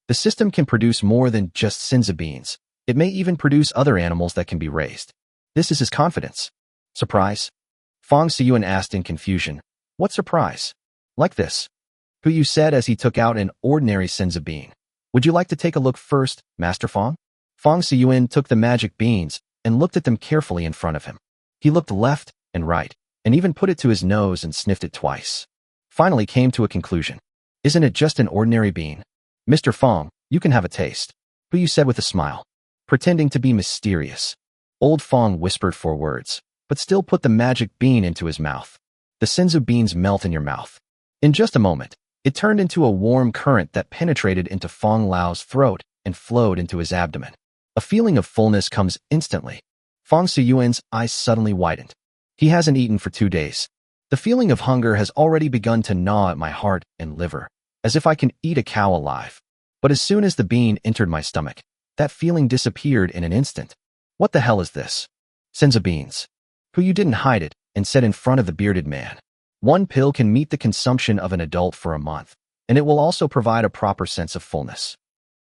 The system can produce more than just Sinza beans. It may even produce other animals that can be raised." This is his confidence. "Surprise?" Fong Siyuan asked in confusion. "What surprise?" "Like this." Hu said as he took out an ordinary Sinza bean. "Would you like to take a look first, Master Fong?" Fong Siyuan took the magic beans and looked at them carefully in front of him. He looked left and right, and even put it to his nose and sniffed it twice. Finally came to a conclusion. "Isn't it just an ordinary bean? Mr. Fong, you can have a taste," Hu said with a smile, pretending to be mysterious. Old Fong whispered 4 words, but still put the magic bean into his mouth. The Sinzu beans melt in your mouth. In just a moment, it turned into a warm current that penetrated into Fong Lao's throat and flowed into his abdomen. A feeling of fullness comes instantly. Fong Siyuan's eyes suddenly widened. He hasn't eaten for 2 days. The feeling of hunger has already begun to gnaw at my heart and liver, as if I can eat a cow alive. But as soon as the bean entered my stomach, that feeling disappeared in an instant. What the hell is this? Sinza beans. Hu didn't hide it and said in front of the bearded man. 1 pill can meet the consumption of an adult for a month, and it will also provide a proper sense of fullness.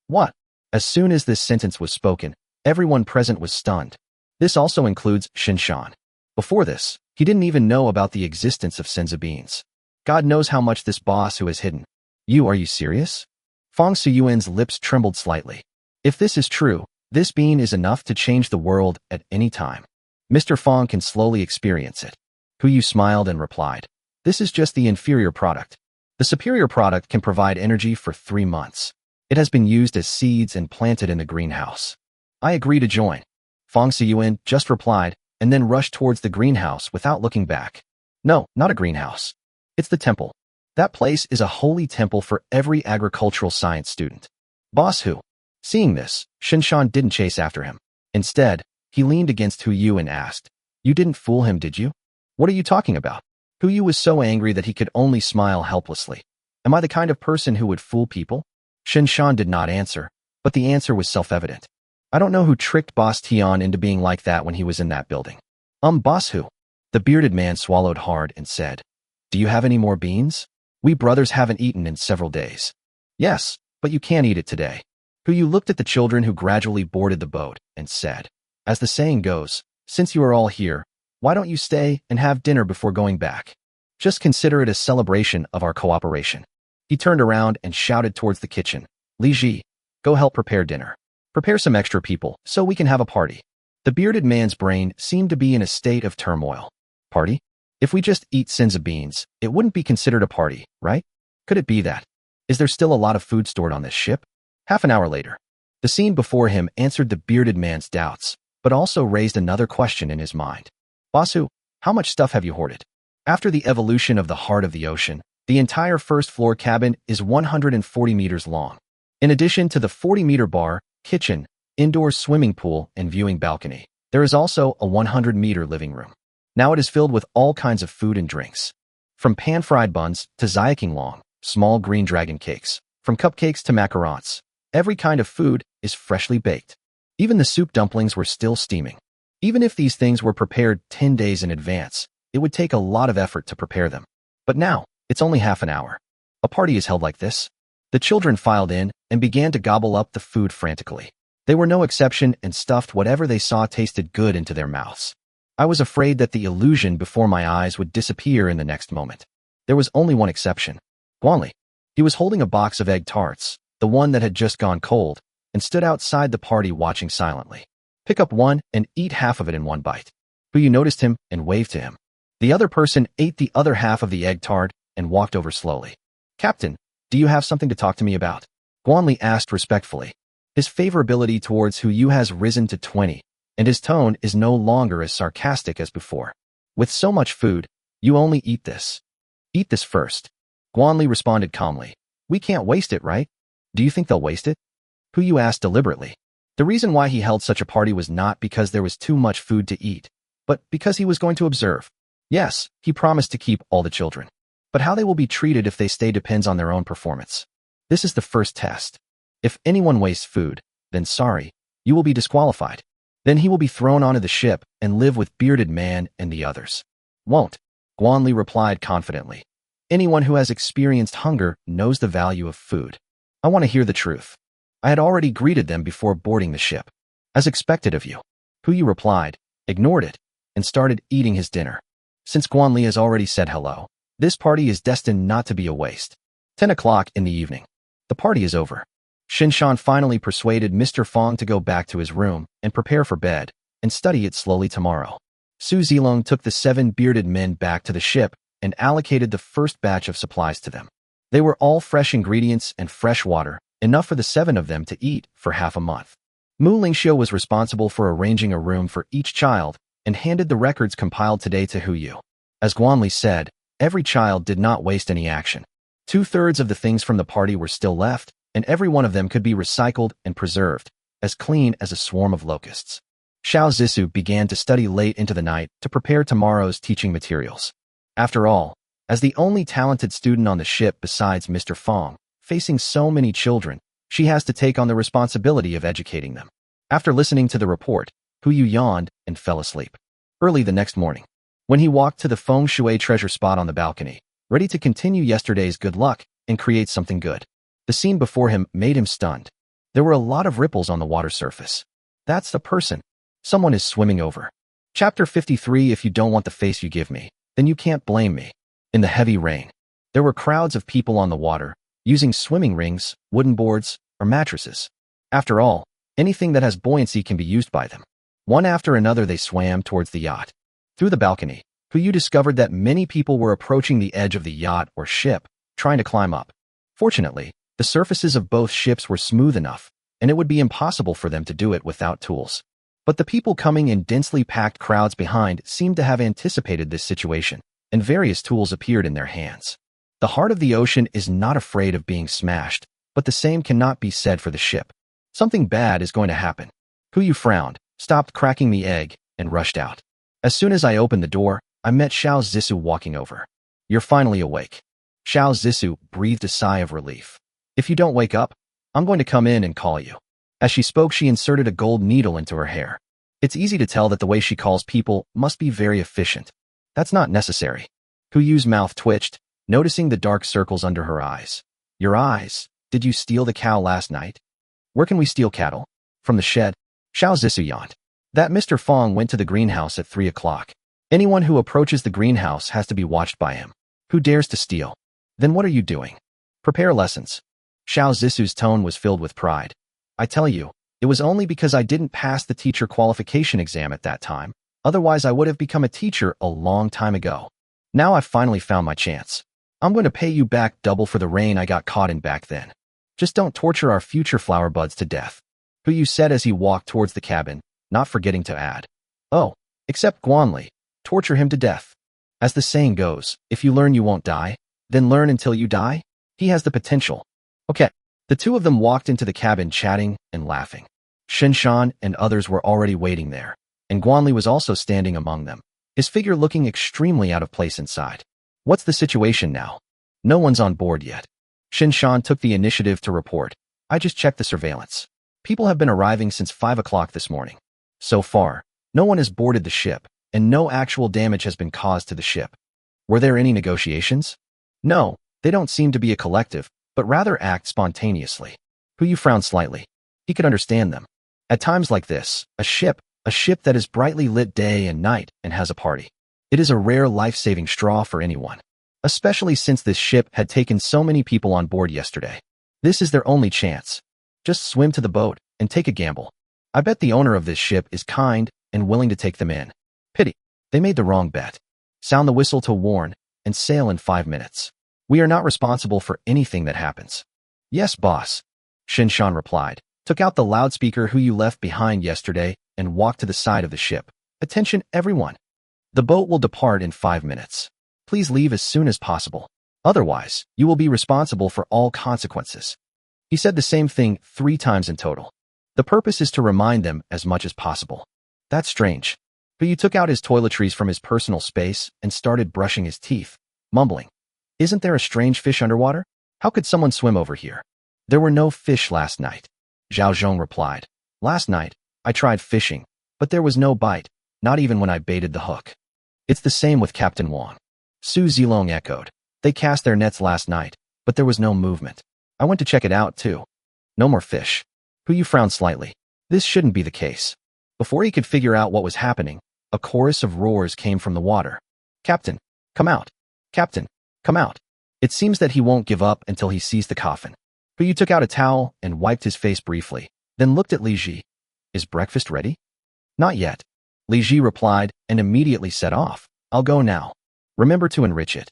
What? As soon as this sentence was spoken, everyone present was stunned. This also includes Shinshan. Before this, he didn't even know about the existence of Sinza beans. God knows how much this boss who has hidden. Are you serious? Fong Siyuan's lips trembled slightly. If this is true, this bean is enough to change the world at any time. Mr. Fong can slowly experience it. Hu smiled and replied, "This is just the inferior product. The superior product can provide energy for 3 months. It has been used as seeds and planted in the greenhouse. I agree to join." Fong Siyuan just replied and then rushed towards the greenhouse without looking back. No, not a greenhouse. It's the temple. That place is a holy temple for every agricultural science student. Boss Hu. Seeing this, Shinshan didn't chase after him. Instead, he leaned against Hu and asked, "You didn't fool him, did you?" "What are you talking about?" Hu was so angry that he could only smile helplessly. "Am I the kind of person who would fool people?" Shinshan did not answer, but the answer was self-evident. "I don't know who tricked Boss Tian into being like that when he was in that building." Boss Hu. The bearded man swallowed hard and said, "Do you have any more beans? We brothers haven't eaten in several days. Yes, but you can't eat it today. Huyu looked at the children who gradually boarded the boat and said, as the saying goes, since you are all here, why don't you stay and have dinner before going back? Just consider it a celebration of our cooperation. He turned around and shouted towards the kitchen. Li Ji, go help prepare dinner. Prepare some extra people so we can have a party. The bearded man's brain seemed to be in a state of turmoil. Party? If we just eat senza beans, it wouldn't be considered a party, right? Could it be that? Is there still a lot of food stored on this ship? Half an hour later, the scene before him answered the bearded man's doubts, but also raised another question in his mind. Basu, how much stuff have you hoarded? After the evolution of the heart of the ocean, the entire first-floor cabin is 140 meters long. In addition to the 40-meter bar, kitchen, indoor swimming pool, and viewing balcony, there is also a 100-meter living room. Now it is filled with all kinds of food and drinks. From pan-fried buns to Zayking Long, small green dragon cakes, from cupcakes to macarons, every kind of food is freshly baked. Even the soup dumplings were still steaming. Even if these things were prepared 10 days in advance, it would take a lot of effort to prepare them. But now, it's only half an hour. A party is held like this. The children filed in and began to gobble up the food frantically. They were no exception and stuffed whatever they saw tasted good into their mouths. I was afraid that the illusion before my eyes would disappear in the next moment. There was only one exception. Guanli. He was holding a box of egg tarts, the one that had just gone cold, and stood outside the party watching silently. Pick up one and eat half of it in one bite. Huyu noticed him and waved to him. The other person ate the other half of the egg tart and walked over slowly. Captain, do you have something to talk to me about? Guanli asked respectfully. His favorability towards Huyu has risen to 20, and his tone is no longer as sarcastic as before. With so much food, you only eat this. Eat this first. Guanli responded calmly. We can't waste it, right? Do you think they'll waste it? Huyu asked deliberately. The reason why he held such a party was not because there was too much food to eat, but because he was going to observe. Yes, he promised to keep all the children. But how they will be treated if they stay depends on their own performance. This is the first test. If anyone wastes food, then sorry, you will be disqualified. Then he will be thrown onto the ship and live with Bearded Man and the others. Won't, Guanli replied confidently. Anyone who has experienced hunger knows the value of food. I want to hear the truth. I had already greeted them before boarding the ship. As expected of you. Huyu replied, ignored it, and started eating his dinner. Since Guanli has already said hello, this party is destined not to be a waste. 10 o'clock in the evening. The party is over. Shinshan finally persuaded Mr. Fong to go back to his room and prepare for bed and study it slowly tomorrow. Su Zilong took the 7 bearded men back to the ship and allocated the first batch of supplies to them. They were all fresh ingredients and fresh water, enough for the 7 of them to eat for half a month. Mu Lingxiu was responsible for arranging a room for each child and handed the records compiled today to Huyu. As Guanli said, every child did not waste any action. 2/3 of the things from the party were still left, and every one of them could be recycled and preserved, as clean as a swarm of locusts. Xiao Zissou began to study late into the night to prepare tomorrow's teaching materials. After all, as the only talented student on the ship besides Mr. Fong, facing so many children, she has to take on the responsibility of educating them. After listening to the report, Huyu yawned and fell asleep. Early the next morning, when he walked to the feng shui treasure spot on the balcony, ready to continue yesterday's good luck and create something good, the scene before him made him stunned. There were a lot of ripples on the water surface. That's the person. Someone is swimming over. Chapter 53. If you don't want the face you give me, then you can't blame me. In the heavy rain, there were crowds of people on the water, using swimming rings, wooden boards, or mattresses. After all, anything that has buoyancy can be used by them. One after another they swam towards the yacht. Through the balcony, Huyu discovered that many people were approaching the edge of the yacht or ship, trying to climb up. Fortunately, the surfaces of both ships were smooth enough, and it would be impossible for them to do it without tools. But the people coming in densely packed crowds behind seemed to have anticipated this situation, and various tools appeared in their hands. The heart of the ocean is not afraid of being smashed, but the same cannot be said for the ship. Something bad is going to happen. Huyu frowned, stopped cracking the egg, and rushed out. As soon as I opened the door, I met Xiao Zissou walking over. You're finally awake. Xiao Zissou breathed a sigh of relief. If you don't wake up, I'm going to come in and call you. As she spoke, she inserted a gold needle into her hair. It's easy to tell that the way she calls people must be very efficient. That's not necessary. Huyu's mouth twitched, noticing the dark circles under her eyes. Your eyes. Did you steal the cow last night? Where can we steal cattle? From the shed. Xiao Zissou yawned. That Mr. Fong went to the greenhouse at 3 o'clock. Anyone who approaches the greenhouse has to be watched by him. Who dares to steal? Then what are you doing? Prepare lessons. Xiao Zissou's tone was filled with pride. I tell you, it was only because I didn't pass the teacher qualification exam at that time. Otherwise, I would have become a teacher a long time ago. Now I've finally found my chance. I'm going to pay you back double for the rain I got caught in back then. Just don't torture our future flower buds to death. Who you said as he walked towards the cabin, not forgetting to add. Oh, except Guanli. Torture him to death. As the saying goes, if you learn you won't die, then learn until you die. He has the potential. Okay. The two of them walked into the cabin chatting and laughing. Shinshan and others were already waiting there, and Guanli was also standing among them, his figure looking extremely out of place inside. What's the situation now? No one's on board yet. Shinshan took the initiative to report. I just checked the surveillance. People have been arriving since 5 o'clock this morning. So far, no one has boarded the ship, and no actual damage has been caused to the ship. Were there any negotiations? No, they don't seem to be a collective, but rather act spontaneously. Hu Yu frowned slightly. He could understand them. At times like this, a ship that is brightly lit day and night and has a party. It is a rare life-saving straw for anyone, especially since this ship had taken so many people on board yesterday. This is their only chance. Just swim to the boat and take a gamble. I bet the owner of this ship is kind and willing to take them in. Pity. They made the wrong bet. Sound the whistle to warn and sail in 5 minutes. We are not responsible for anything that happens. Yes, boss. Shinshan replied, took out the loudspeaker who you left behind yesterday and walked to the side of the ship. Attention, everyone. The boat will depart in 5 minutes. Please leave as soon as possible. Otherwise, you will be responsible for all consequences. He said the same thing 3 times in total. The purpose is to remind them as much as possible. That's strange. But you took out his toiletries from his personal space and started brushing his teeth, mumbling. Isn't there a strange fish underwater? How could someone swim over here? There were no fish last night. Zhao Zhong replied. Last night, I tried fishing, but there was no bite, not even when I baited the hook. It's the same with Captain Wang. Su Zilong echoed. They cast their nets last night, but there was no movement. I went to check it out too. No more fish. Hu Yu frowned slightly. This shouldn't be the case. Before he could figure out what was happening, a chorus of roars came from the water. Captain, come out. Captain, come out. It seems that he won't give up until he sees the coffin. Hu Yu took out a towel and wiped his face briefly, then looked at Li Ji. Is breakfast ready? Not yet. Li Ji replied and immediately set off. I'll go now. Remember to enrich it.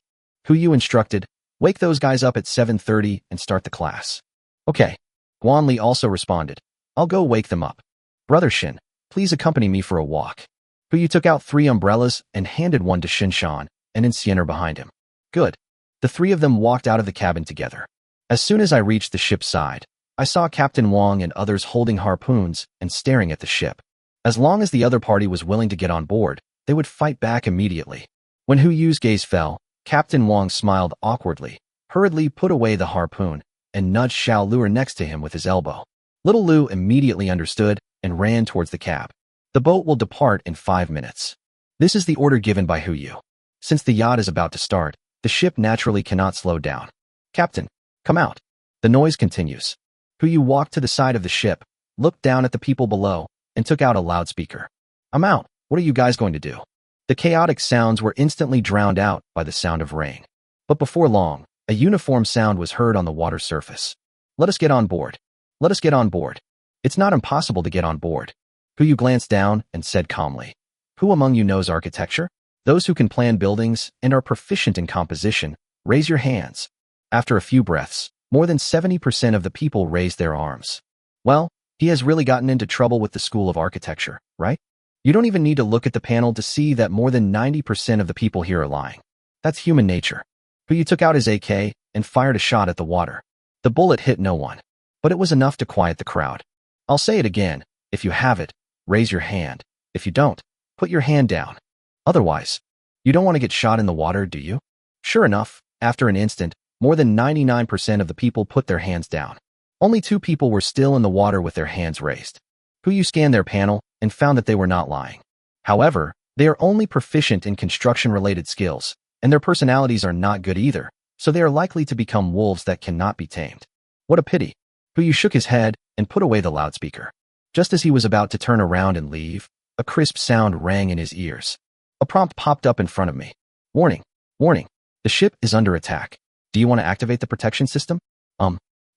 Hu Yu instructed, wake those guys up at 7:30 and start the class. Okay. Guanli also responded. I'll go wake them up. Brother Shin, please accompany me for a walk. Hu Yu took out 3 umbrellas and handed one to Shinshan and Insiener behind him. Good. The 3 of them walked out of the cabin together. As soon as I reached the ship's side, I saw Captain Wang and others holding harpoons and staring at the ship. As long as the other party was willing to get on board, they would fight back immediately. When Hu Yu's gaze fell, Captain Wang smiled awkwardly, hurriedly put away the harpoon, and nudged Xiao Luer next to him with his elbow. Little Lu immediately understood and ran towards the cab. The boat will depart in 5 minutes. This is the order given by Hu Yu. Since the yacht is about to start, the ship naturally cannot slow down. Captain, come out. The noise continues. Hu Yu walked to the side of the ship, looked down at the people below, and took out a loudspeaker. I'm out. What are you guys going to do? The chaotic sounds were instantly drowned out by the sound of rain. But before long, a uniform sound was heard on the water surface. Let us get on board. Let us get on board. It's not impossible to get on board. Hu Yu glanced down and said calmly, who among you knows architecture? Those who can plan buildings and are proficient in composition, raise your hands. After a few breaths, more than 70% of the people raised their arms. Well, he has really gotten into trouble with the School of Architecture, right? You don't even need to look at the panel to see that more than 90% of the people here are lying. That's human nature. Hu Yu took out his AK and fired a shot at the water. The bullet hit no one, but it was enough to quiet the crowd. I'll say it again. If you have it, raise your hand. If you don't, put your hand down. Otherwise, you don't want to get shot in the water, do you? Sure enough, after an instant, more than 99% of the people put their hands down. Only 2 people were still in the water with their hands raised. Hu Yu scanned their panel and found that they were not lying. However, they are only proficient in construction-related skills, and their personalities are not good either, so they are likely to become wolves that cannot be tamed. What a pity. Puyu shook his head and put away the loudspeaker. Just as he was about to turn around and leave, a crisp sound rang in his ears. A prompt popped up in front of me. Warning, warning, the ship is under attack. Do you want to activate the protection system?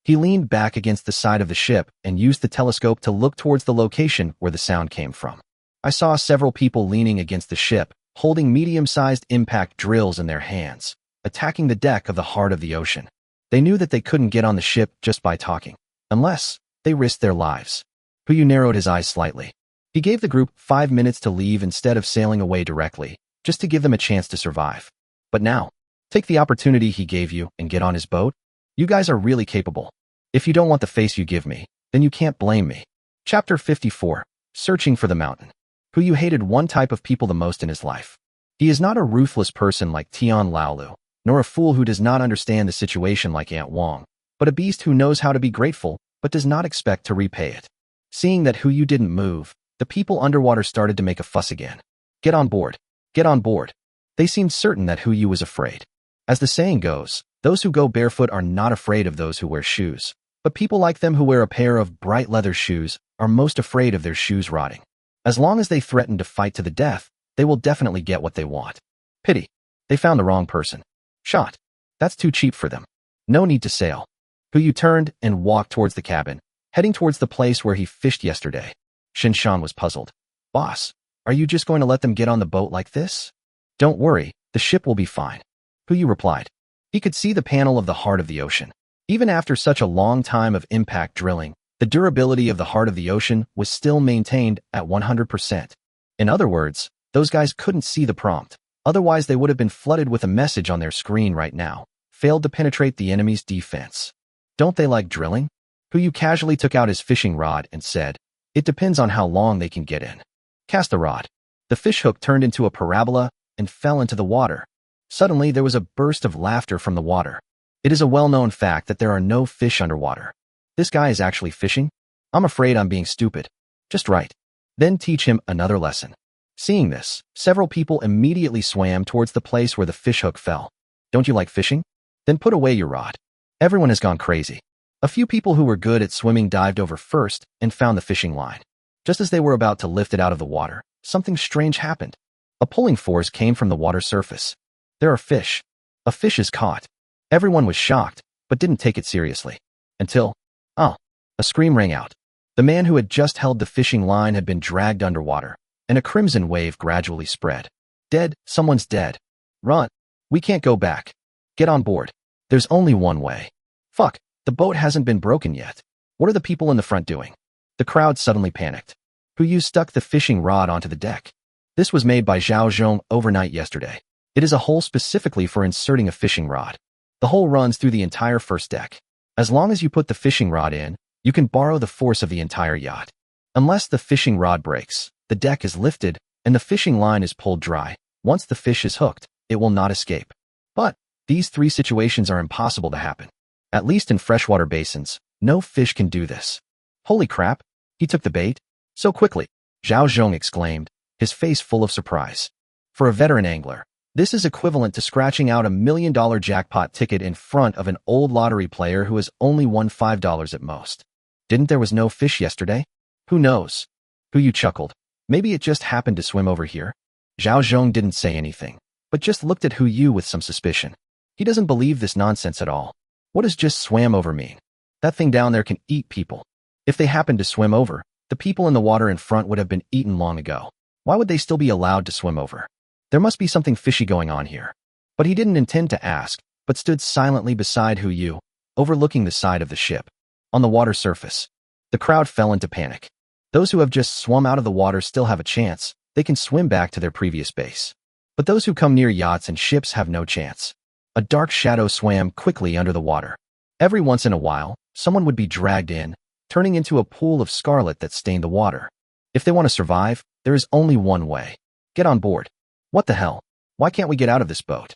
He leaned back against the side of the ship and used the telescope to look towards the location where the sound came from. I saw several people leaning against the ship, holding medium-sized impact drills in their hands, attacking the deck of the heart of the ocean. They knew that they couldn't get on the ship just by talking, unless they risked their lives. Puyu narrowed his eyes slightly. He gave the group 5 minutes to leave instead of sailing away directly, just to give them a chance to survive. But now, take the opportunity he gave you and get on his boat. You guys are really capable. If you don't want the face you give me, then you can't blame me. Chapter 54. Searching for the Mountain. Puyu hated one type of people the most in his life. He is not a ruthless person like Tian Laolu, nor a fool who does not understand the situation like Aunt Wong, but a beast who knows how to be grateful but does not expect to repay it. Seeing that Huyu didn't move, the people underwater started to make a fuss again. Get on board. Get on board. They seemed certain that Huyu was afraid. As the saying goes, those who go barefoot are not afraid of those who wear shoes, but people like them who wear a pair of bright leather shoes are most afraid of their shoes rotting. As long as they threaten to fight to the death, they will definitely get what they want. Pity. They found the wrong person. Shot. That's too cheap for them. No need to sail. Huyu turned and walked towards the cabin, heading towards the place where he fished yesterday. Shinshan was puzzled. Boss, are you just going to let them get on the boat like this? Don't worry, the ship will be fine. Huyu replied. He could see the panel of the heart of the ocean. Even after such a long time of impact drilling, the durability of the heart of the ocean was still maintained at 100%. In other words, those guys couldn't see the prompt. Otherwise, they would have been flooded with a message on their screen right now. Failed to penetrate the enemy's defense. Don't they like drilling? Huyu casually took out his fishing rod and said, it depends on how long they can get in. Cast the rod. The fishhook turned into a parabola and fell into the water. Suddenly, there was a burst of laughter from the water. It is a well-known fact that there are no fish underwater. This guy is actually fishing? I'm afraid I'm being stupid. Just right. Then teach him another lesson. Seeing this, several people immediately swam towards the place where the fishhook fell. Don't you like fishing? Then put away your rod. Everyone has gone crazy. A few people who were good at swimming dived over first and found the fishing line. Just as they were about to lift it out of the water, something strange happened. A pulling force came from the water surface. There are fish. A fish is caught. Everyone was shocked, but didn't take it seriously. Until, a scream rang out. The man who had just held the fishing line had been dragged underwater, and a crimson wave gradually spread. Dead, someone's dead. Run. We can't go back. Get on board. There's only one way. Fuck, the boat hasn't been broken yet. What are the people in the front doing? The crowd suddenly panicked. Huyu stuck the fishing rod onto the deck. This was made by Zhao Zhong overnight yesterday. It is a hole specifically for inserting a fishing rod. The hole runs through the entire first deck. As long as you put the fishing rod in, you can borrow the force of the entire yacht. Unless the fishing rod breaks, the deck is lifted and the fishing line is pulled dry. Once the fish is hooked, it will not escape. But these three situations are impossible to happen. At least in freshwater basins, no fish can do this. Holy crap, he took the bait? So quickly, Zhao Zhong exclaimed, his face full of surprise. For a veteran angler, this is equivalent to scratching out $1 million jackpot ticket in front of an old lottery player who has only won $5 at most. Didn't there was no fish yesterday? Who knows? Huyu chuckled. Maybe it just happened to swim over here. Zhao Zhong didn't say anything, but just looked at Huyu with some suspicion. He doesn't believe this nonsense at all. What does just swam over mean? That thing down there can eat people. If they happened to swim over, the people in the water in front would have been eaten long ago. Why would they still be allowed to swim over? There must be something fishy going on here. But he didn't intend to ask, but stood silently beside Huyu, overlooking the side of the ship. On the water surface, the crowd fell into panic. Those who have just swum out of the water still have a chance. They can swim back to their previous base. But those who come near yachts and ships have no chance. A dark shadow swam quickly under the water. Every once in a while, someone would be dragged in, turning into a pool of scarlet that stained the water. If they want to survive, there is only one way. Get on board. What the hell? Why can't we get out of this boat?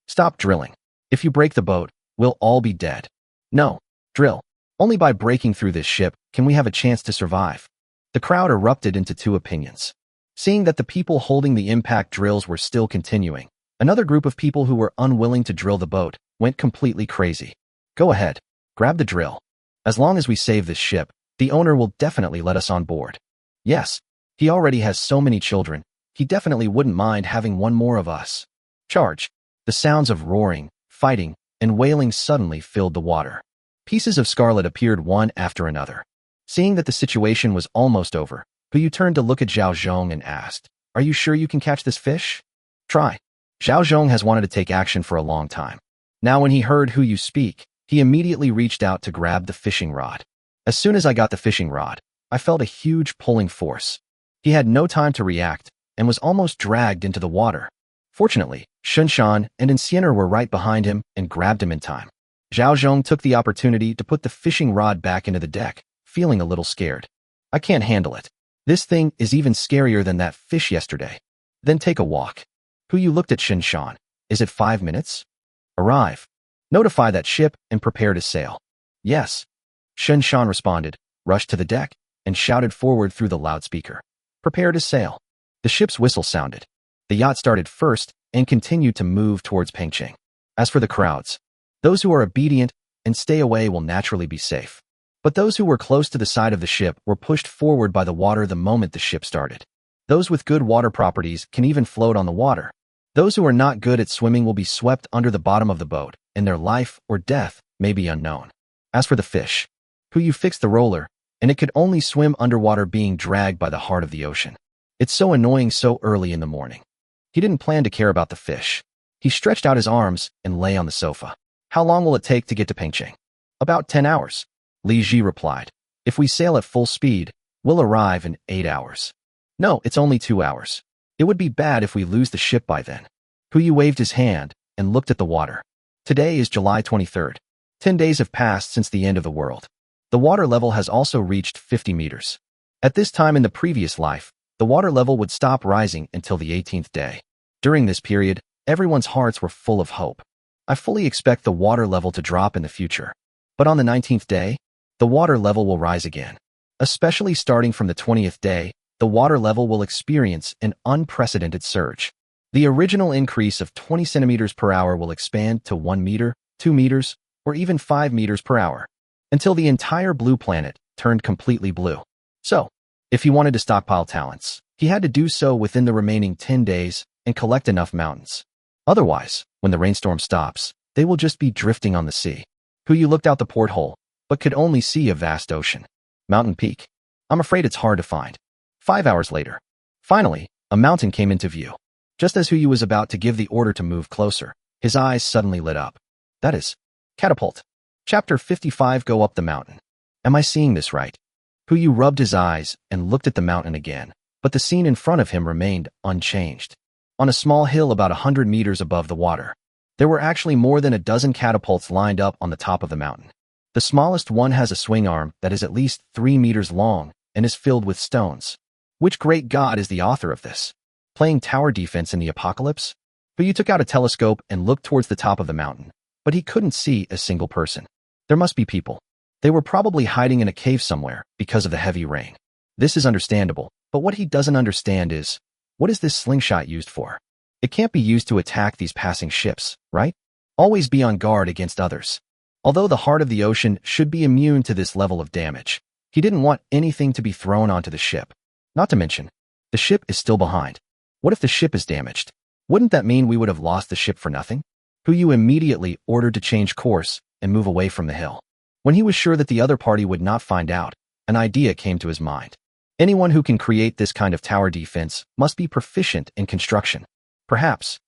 Stop drilling. If you break the boat, we'll all be dead. No, drill. Only by breaking through this ship can we have a chance to survive. The crowd erupted into two opinions. Seeing that the people holding the impact drills were still continuing, Another group of people who were unwilling to drill the boat went completely crazy. Go ahead, grab the drill. As long as we save this ship, the owner will definitely let us on board. Yes, he already has so many children, he definitely wouldn't mind having one more of us. Charge. The sounds of roaring, fighting, and wailing suddenly filled the water. Pieces of scarlet appeared one after another. Seeing that the situation was almost over, Puyu turned to look at Zhao Zhong and asked, "Are you sure you can catch this fish?" "Try." Zhao Zhong has wanted to take action for a long time. Now when he heard Hu Yu speak, he immediately reached out to grab the fishing rod. As soon as I got the fishing rod, I felt a huge pulling force. He had no time to react and was almost dragged into the water. Fortunately, Shunshan and Invincible were right behind him and grabbed him in time. Zhao Zhong took the opportunity to put the fishing rod back into the deck, feeling a little scared. "I can't handle it. This thing is even scarier than that fish yesterday." "Then take a walk." Hu Yu looked at Shunshan. "Is it 5 minutes?" "Arrive. Notify that ship and prepare to sail." "Yes." Shunshan responded, rushed to the deck, and shouted forward through the loudspeaker. "Prepare to sail." The ship's whistle sounded. The yacht started first and continued to move towards Pengcheng. As for the crowds, those who are obedient and stay away will naturally be safe. But those who were close to the side of the ship were pushed forward by the water the moment the ship started. Those with good water properties can even float on the water. Those who are not good at swimming will be swept under the bottom of the boat, and their life or death may be unknown. As for the fish, Hu Yu fixed the roller, and it could only swim underwater being dragged by the heart of the ocean. It's so annoying so early in the morning. He didn't plan to care about the fish. He stretched out his arms and lay on the sofa. "How long will it take to get to Pengcheng?" "About 10 hours. Li Ji replied. "If we sail at full speed, we'll arrive in 8 hours. "No, it's only 2 hours. It would be bad if we lose the ship by then." Hu Yu waved his hand and looked at the water. Today is July 23rd. 10 days have passed since the end of the world. The water level has also reached 50 meters. At this time in the previous life, the water level would stop rising until the 18th day. During this period, everyone's hearts were full of hope. I fully expect the water level to drop in the future. But on the 19th day, the water level will rise again. Especially starting from the 20th day, the water level will experience an unprecedented surge. The original increase of 20 centimeters per hour will expand to 1 meter, 2 meters, or even 5 meters per hour, until the entire blue planet turned completely blue. So, if he wanted to stockpile talents, he had to do so within the remaining 10 days and collect enough mountains. Otherwise, when the rainstorm stops, they will just be drifting on the sea. Hu Yu looked out the porthole, but could only see a vast ocean. Mountain Peak. I'm afraid it's hard to find. 5 hours later. Finally, a mountain came into view. Just as Hu Yu was about to give the order to move closer, his eyes suddenly lit up. That is, catapult. Chapter 55. Go up the mountain. Am I seeing this right? Hu Yu rubbed his eyes and looked at the mountain again, but the scene in front of him remained unchanged. On a small hill about 100 meters above the water, there were actually more than a dozen catapults lined up on the top of the mountain. The smallest one has a swing arm that is at least 3 meters long and is filled with stones. Which great god is the author of this? Playing tower defense in the apocalypse? Hu Yu took out a telescope and looked towards the top of the mountain, but he couldn't see a single person. There must be people. They were probably hiding in a cave somewhere because of the heavy rain. This is understandable, but what he doesn't understand is, what is this slingshot used for? It can't be used to attack these passing ships, right? Always be on guard against others. Although the heart of the ocean should be immune to this level of damage, he didn't want anything to be thrown onto the ship. Not to mention, the ship is still behind. What if the ship is damaged? Wouldn't that mean we would have lost the ship for nothing? Hu Yu immediately ordered to change course and move away from the hill. When he was sure that the other party would not find out, an idea came to his mind. Anyone who can create this kind of tower defense must be proficient in construction. Perhaps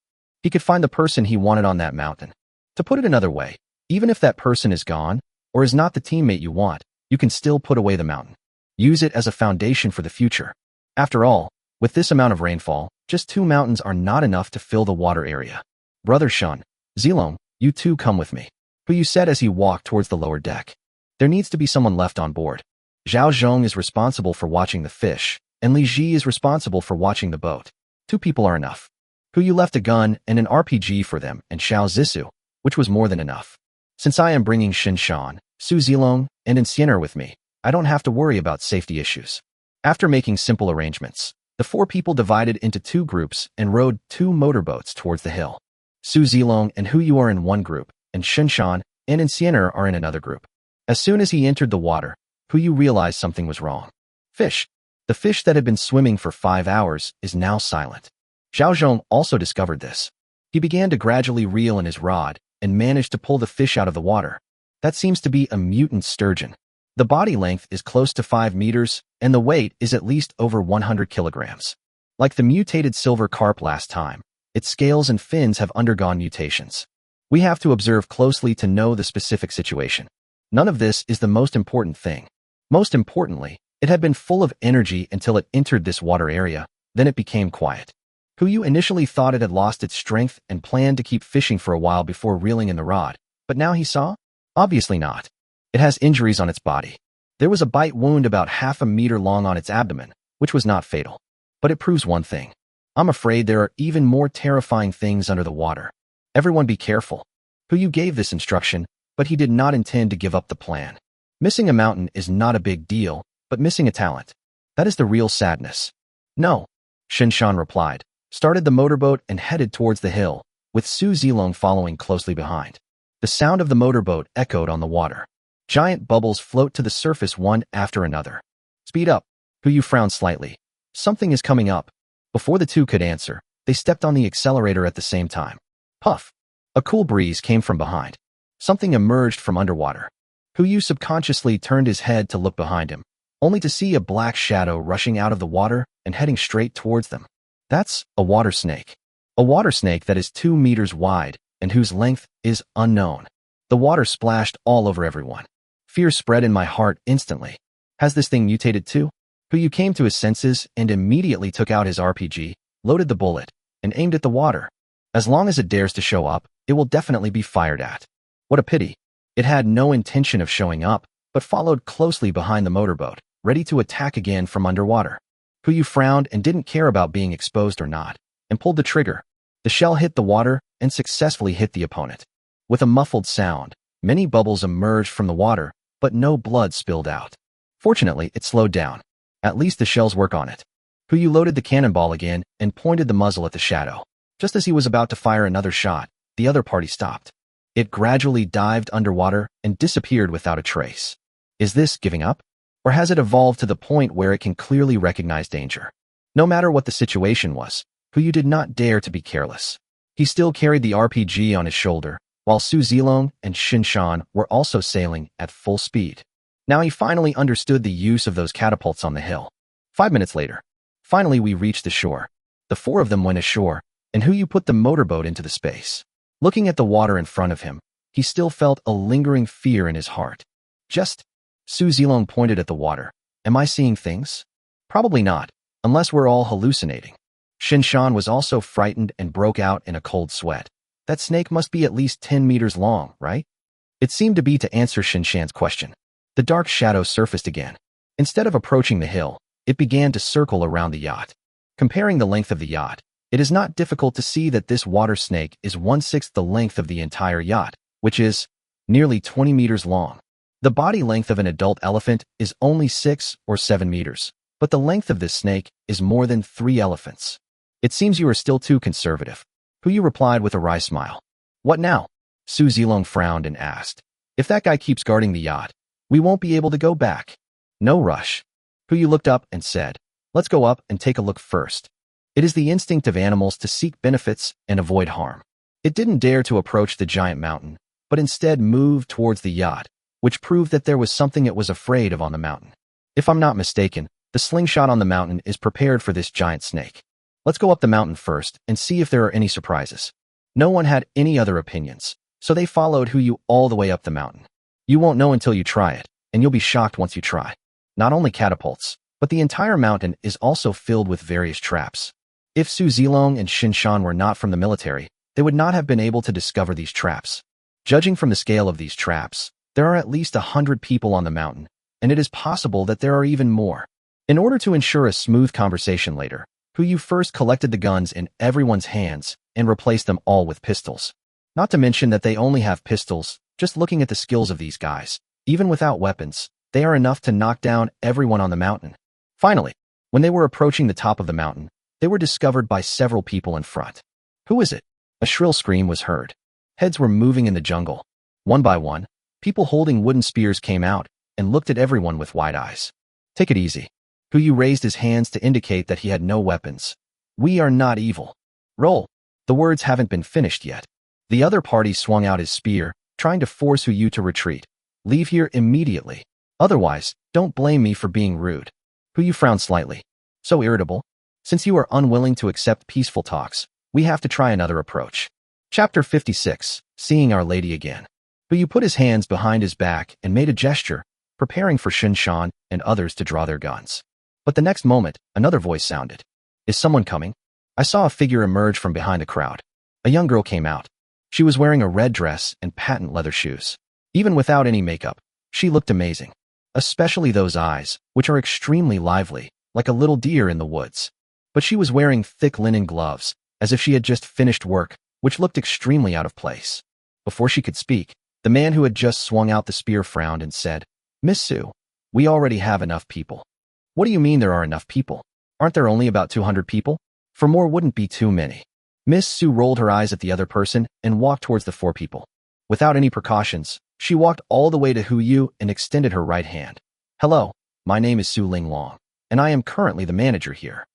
he could find the person he wanted on that mountain. To put it another way, even if that person is gone or is not the teammate you want, you can still put away the mountain. Use it as a foundation for the future. After all, with this amount of rainfall, just 2 mountains are not enough to fill the water area. Brother Shun, Zilong, you two come with me. Hu Yu said as he walked towards the lower deck. There needs to be someone left on board. Zhao Zhong is responsible for watching the fish, and Li Ji is responsible for watching the boat. 2 people are enough. Hu Yu left a gun and an RPG for them and Xiao Zissou, which was more than enough. Since I am bringing Shin Shan, Su Zilong, and Invincible with me, I don't have to worry about safety issues. After making simple arrangements, The four people divided into two groups and rowed two motorboats towards the hill. Su Zilong and Hu Yu are in one group, and Shinshan and Insiener are in another group. As soon as he entered the water, Hu Yu realized something was wrong. Fish. The fish that had been swimming for 5 hours is now silent. Zhao Zhong also discovered this. He began to gradually reel in his rod and managed to pull the fish out of the water. That seems to be a mutant sturgeon. The body length is close to 5 meters, and the weight is at least over 100 kilograms. Like the mutated silver carp last time, its scales and fins have undergone mutations. We have to observe closely to know the specific situation. None of this is the most important thing. Most importantly, it had been full of energy until it entered this water area, then it became quiet. Hu Yu initially thought it had lost its strength and planned to keep fishing for a while before reeling in the rod, but now he saw? Obviously not. It has injuries on its body. There was a bite wound about 1/2 meter long on its abdomen, which was not fatal. But it proves one thing. I'm afraid there are even more terrifying things under the water. Everyone be careful. Hu Yu gave this instruction, but he did not intend to give up the plan. Missing a mountain is not a big deal, but missing a talent. That is the real sadness. No, Shinshan replied, started the motorboat and headed towards the hill, with Su Zilong following closely behind. The sound of the motorboat echoed on the water. Giant bubbles float to the surface one after another. Speed up. Hu Yu frowned slightly. Something is coming up. Before the two could answer, they stepped on the accelerator at the same time. Puff. A cool breeze came from behind. Something emerged from underwater. Hu Yu subconsciously turned his head to look behind him, only to see a black shadow rushing out of the water and heading straight towards them. That's a water snake. A water snake that is 2 meters wide and whose length is unknown. The water splashed all over everyone. Fear spread in my heart instantly. Has this thing mutated too? Hu Yu came to his senses and immediately took out his RPG, loaded the bullet, and aimed at the water. As long as it dares to show up, it will definitely be fired at. What a pity. It had no intention of showing up, but followed closely behind the motorboat, ready to attack again from underwater. Hu Yu frowned and didn't care about being exposed or not, and pulled the trigger. The shell hit the water and successfully hit the opponent. With a muffled sound, many bubbles emerged from the water, but no blood spilled out. Fortunately, it slowed down. At least the shells work on it. Hu Yu loaded the cannonball again and pointed the muzzle at the shadow. Just as he was about to fire another shot, the other party stopped. It gradually dived underwater and disappeared without a trace. Is this giving up? Or has it evolved to the point where it can clearly recognize danger? No matter what the situation was, Hu Yu did not dare to be careless. He still carried the RPG on his shoulder, while Su Zilong and Shinshan were also sailing at full speed. Now he finally understood the use of those catapults on the hill. 5 minutes later, finally we reached the shore. The four of them went ashore, and Hu Yu put the motorboat into the space. Looking at the water in front of him, he still felt a lingering fear in his heart. Su Zilong pointed at the water. Am I seeing things? Probably not, unless we're all hallucinating. Shinshan was also frightened and broke out in a cold sweat. That snake must be at least 10 meters long, right? It seemed to be to answer Shinshan's question. The dark shadow surfaced again. Instead of approaching the hill, it began to circle around the yacht. Comparing the length of the yacht, it is not difficult to see that this water snake is 1/6 the length of the entire yacht, which is nearly 20 meters long. The body length of an adult elephant is only 6 or 7 meters, but the length of this snake is more than 3 elephants. It seems you are still too conservative. Hu Yu replied with a wry smile. What now? Su Zilong frowned and asked. If that guy keeps guarding the yacht, we won't be able to go back. No rush. Hu Yu looked up and said, let's go up and take a look first. It is the instinct of animals to seek benefits and avoid harm. It didn't dare to approach the giant mountain, but instead moved towards the yacht, which proved that there was something it was afraid of on the mountain. If I'm not mistaken, the slingshot on the mountain is prepared for this giant snake. Let's go up the mountain first and see if there are any surprises. No one had any other opinions, so they followed Hu Yu all the way up the mountain. You won't know until you try it, and you'll be shocked once you try. Not only catapults, but the entire mountain is also filled with various traps. If Su Zilong and Shinshan were not from the military, they would not have been able to discover these traps. Judging from the scale of these traps, there are at least 100 people on the mountain, and it is possible that there are even more. In order to ensure a smooth conversation later, Hu Yu first collected the guns in everyone's hands and replaced them all with pistols. Not to mention that they only have pistols. Just looking at the skills of these guys, even without weapons, they are enough to knock down everyone on the mountain. Finally, When they were approaching the top of the mountain, they were discovered by several people in front. Who is it? A shrill scream was heard. Heads were moving in the jungle. One by one, people holding wooden spears came out and looked at everyone with wide eyes. Take it easy. Huyu raised his hands to indicate that he had no weapons. We are not evil. Roll. The words haven't been finished yet. The other party swung out his spear, trying to force Huyu to retreat. Leave here immediately. Otherwise, don't blame me for being rude. Huyu frowned slightly. So irritable. Since you are unwilling to accept peaceful talks, we have to try another approach. Chapter 56, Seeing Our Lady Again. Huyu put his hands behind his back and made a gesture, preparing for Shinshan and others to draw their guns. But the next moment, another voice sounded. Is someone coming? I saw a figure emerge from behind the crowd. A young girl came out. She was wearing a red dress and patent leather shoes. Even without any makeup, she looked amazing. Especially those eyes, which are extremely lively, like a little deer in the woods. But she was wearing thick linen gloves, as if she had just finished work, which looked extremely out of place. Before she could speak, the man who had just swung out the spear frowned and said, Miss Sue, we already have enough people. What do you mean there are enough people? Aren't there only about 200 people? For more wouldn't be too many. Miss Sue rolled her eyes at the other person and walked towards the 4 people. Without any precautions, she walked all the way to Huyu and extended her right hand. Hello, my name is Su Ling Long, and I am currently the manager here.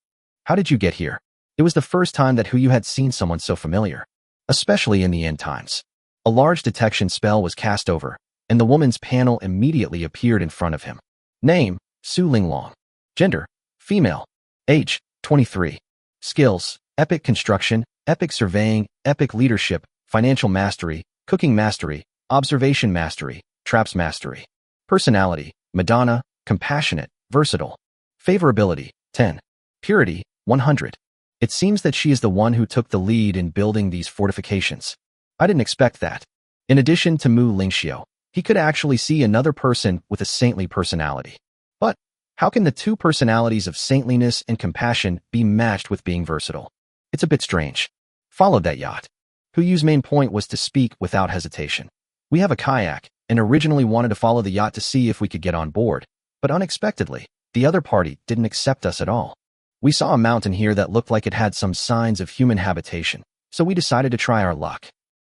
How did you get here? It was the first time that Huyu had seen someone so familiar, especially in the end times. A large detection spell was cast over, and the woman's panel immediately appeared in front of him. Name, Su Ling Long. Gender, female. Age, 23. Skills, epic construction, epic surveying, epic leadership, financial mastery, cooking mastery, observation mastery, traps mastery. Personality, Madonna, compassionate, versatile. Favorability, 10. Purity, 100. It seems that she is the one who took the lead in building these fortifications. I didn't expect that. In addition to Mu Lingxiu, he could actually see another person with a saintly personality. But how can the two personalities of saintliness and compassion be matched with being versatile? It's a bit strange. Followed that yacht. Huyu's main point was to speak without hesitation. We have a kayak, and originally wanted to follow the yacht to see if we could get on board, but unexpectedly, the other party didn't accept us at all. We saw a mountain here that looked like it had some signs of human habitation, so we decided to try our luck.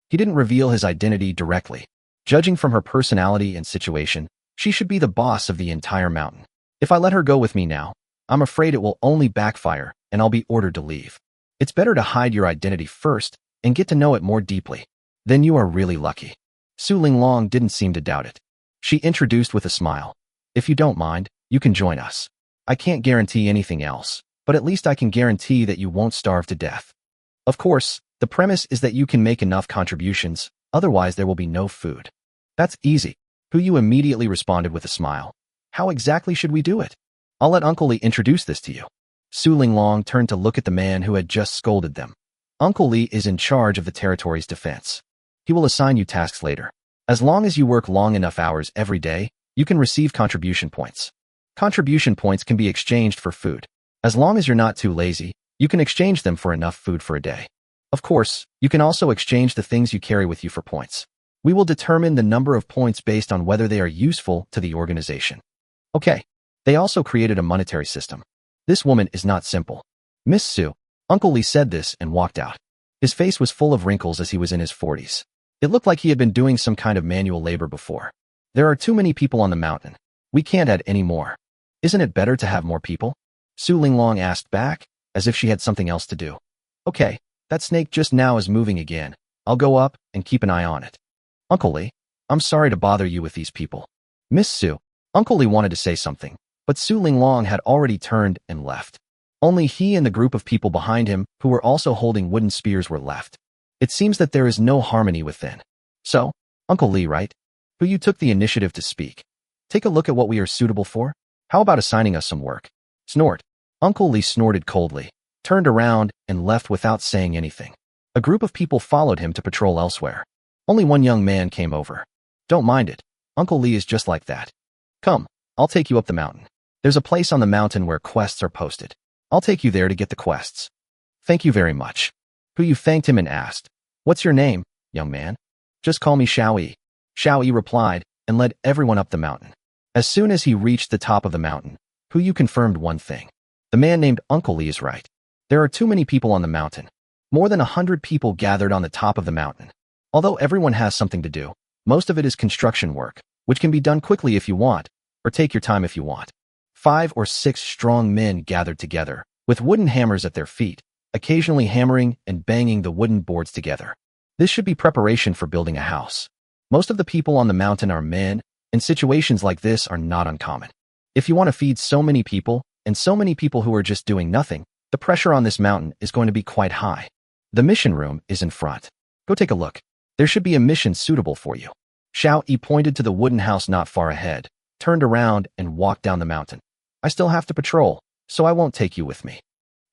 He didn't reveal his identity directly. Judging from her personality and situation, she should be the boss of the entire mountain. If I let her go with me now, I'm afraid it will only backfire and I'll be ordered to leave. It's better to hide your identity first and get to know it more deeply. Then you are really lucky. Su Ling Long didn't seem to doubt it. She introduced with a smile. If you don't mind, you can join us. I can't guarantee anything else, but at least I can guarantee that you won't starve to death. Of course, the premise is that you can make enough contributions, otherwise there will be no food. That's easy. Huyu immediately responded with a smile. How exactly should we do it? I'll let Uncle Lee introduce this to you. Su Ling Long turned to look at the man who had just scolded them. Uncle Lee is in charge of the territory's defense. He will assign you tasks later. As long as you work long enough hours every day, you can receive contribution points. Contribution points can be exchanged for food. As long as you're not too lazy, you can exchange them for enough food for a day. Of course, you can also exchange the things you carry with you for points. We will determine the number of points based on whether they are useful to the organization. Okay. They also created a monetary system. This woman is not simple. Miss Sue, Uncle Lee said this and walked out. His face was full of wrinkles as he was in his 40s. It looked like he had been doing some kind of manual labor before. There are too many people on the mountain. We can't add any more. Isn't it better to have more people? Su Ling Long asked back, as if she had something else to do. Okay, that snake just now is moving again. I'll go up and keep an eye on it. Uncle Lee, I'm sorry to bother you with these people. Miss Sue, Uncle Lee wanted to say something, but Su Ling Long had already turned and left. Only he and the group of people behind him who were also holding wooden spears were left. It seems that there is no harmony within. So, Uncle Lee, right? Who took the initiative to speak. Take a look at what we are suitable for. How about assigning us some work? Snort. Uncle Lee snorted coldly, turned around, and left without saying anything. A group of people followed him to patrol elsewhere. Only one young man came over. Don't mind it. Uncle Lee is just like that. Come, I'll take you up the mountain. There's a place on the mountain where quests are posted. I'll take you there to get the quests. Thank you very much. Huyu thanked him and asked, What's your name, young man? Just call me Xiao Yi. Xiao Yi replied and led everyone up the mountain. As soon as he reached the top of the mountain, Huyu confirmed one thing. The man named Uncle Lee is right. There are too many people on the mountain. More than 100 people gathered on the top of the mountain. Although everyone has something to do, most of it is construction work, which can be done quickly if you want, or take your time if you want. 5 or 6 strong men gathered together, with wooden hammers at their feet, occasionally hammering and banging the wooden boards together. This should be preparation for building a house. Most of the people on the mountain are men, and situations like this are not uncommon. If you want to feed so many people, and so many people who are just doing nothing, the pressure on this mountain is going to be quite high. The mission room is in front. Go take a look. There should be a mission suitable for you. Xiao Yi pointed to the wooden house not far ahead, turned around, and walked down the mountain. I still have to patrol, so I won't take you with me.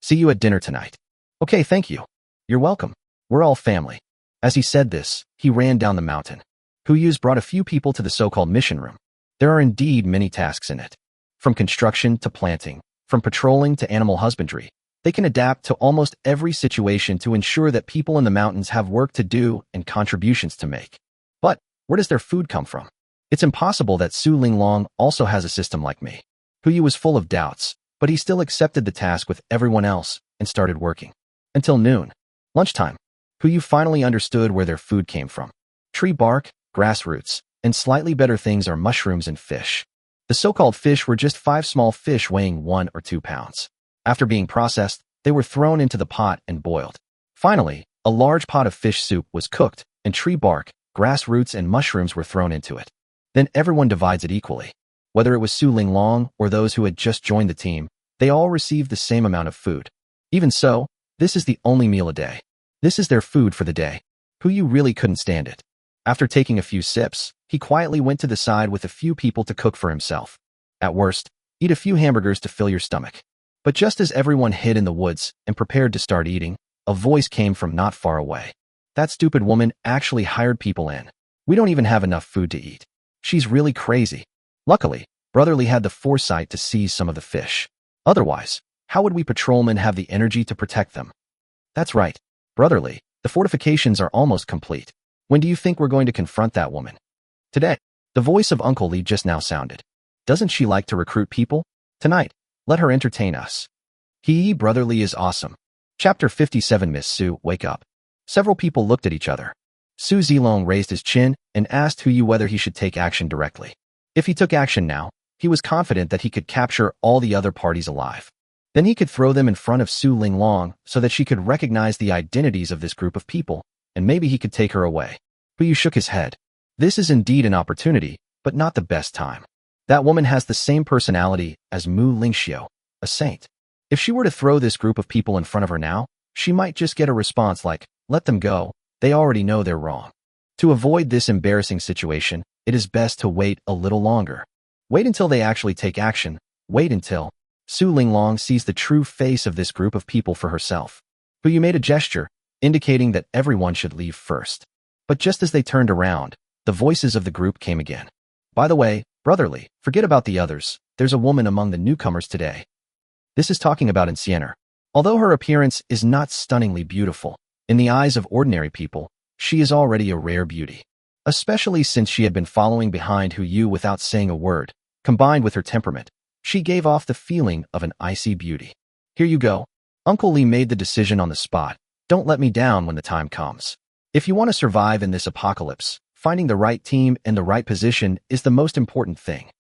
See you at dinner tonight. Okay, thank you. You're welcome. We're all family. As he said this, he ran down the mountain. Huyu's brought a few people to the so-called mission room. There are indeed many tasks in it. From construction to planting, from patrolling to animal husbandry, they can adapt to almost every situation to ensure that people in the mountains have work to do and contributions to make. But where does their food come from? It's impossible that Su Linglong also has a system like me. Huyu was full of doubts, but he still accepted the task with everyone else and started working. Until noon. Lunchtime. Huyu finally understood where their food came from. Tree bark, grass roots, and slightly better things are mushrooms and fish. The so-called fish were just 5 small fish weighing 1 or 2 pounds. After being processed, they were thrown into the pot and boiled. Finally, a large pot of fish soup was cooked, and tree bark, grass roots, and mushrooms were thrown into it. Then everyone divides it equally. Whether it was Su Linglong or those who had just joined the team, they all received the same amount of food. Even so, this is the only meal a day. This is their food for the day. Huyu really couldn't stand it. After taking a few sips, he quietly went to the side with a few people to cook for himself. At worst, eat a few hamburgers to fill your stomach. But just as everyone hid in the woods and prepared to start eating, a voice came from not far away. That stupid woman actually hired people in. We don't even have enough food to eat. She's really crazy. Luckily, Brotherly had the foresight to seize some of the fish. Otherwise, how would we patrolmen have the energy to protect them? That's right, Brotherly, the fortifications are almost complete. When do you think we're going to confront that woman? Today. The voice of Uncle Lee just now sounded. Doesn't she like to recruit people? Tonight, let her entertain us. Brotherly is awesome. Chapter 57. Miss Su, wake up. Several people looked at each other. Su Zilong raised his chin and asked Huyu whether he should take action directly. If he took action now, he was confident that he could capture all the other parties alive. Then he could throw them in front of Su Linglong so that she could recognize the identities of this group of people, and maybe he could take her away. Huyu shook his head. This is indeed an opportunity, but not the best time. That woman has the same personality as Mu Lingxiu, a saint. If she were to throw this group of people in front of her now, she might just get a response like, let them go, they already know they're wrong. To avoid this embarrassing situation, it is best to wait a little longer. Wait until they actually take action. Wait until Su Linglong sees the true face of this group of people for herself. Huyu made a gesture, indicating that everyone should leave first. But just as they turned around, the voices of the group came again. By the way, Brotherly, forget about the others. There's a woman among the newcomers today. This is talking about Insienner. Although her appearance is not stunningly beautiful, in the eyes of ordinary people, she is already a rare beauty. Especially since she had been following behind Huyu without saying a word, combined with her temperament, she gave off the feeling of an icy beauty. Here you go. Uncle Lee made the decision on the spot. Don't let me down when the time comes. If you want to survive in this apocalypse, finding the right team and the right position is the most important thing.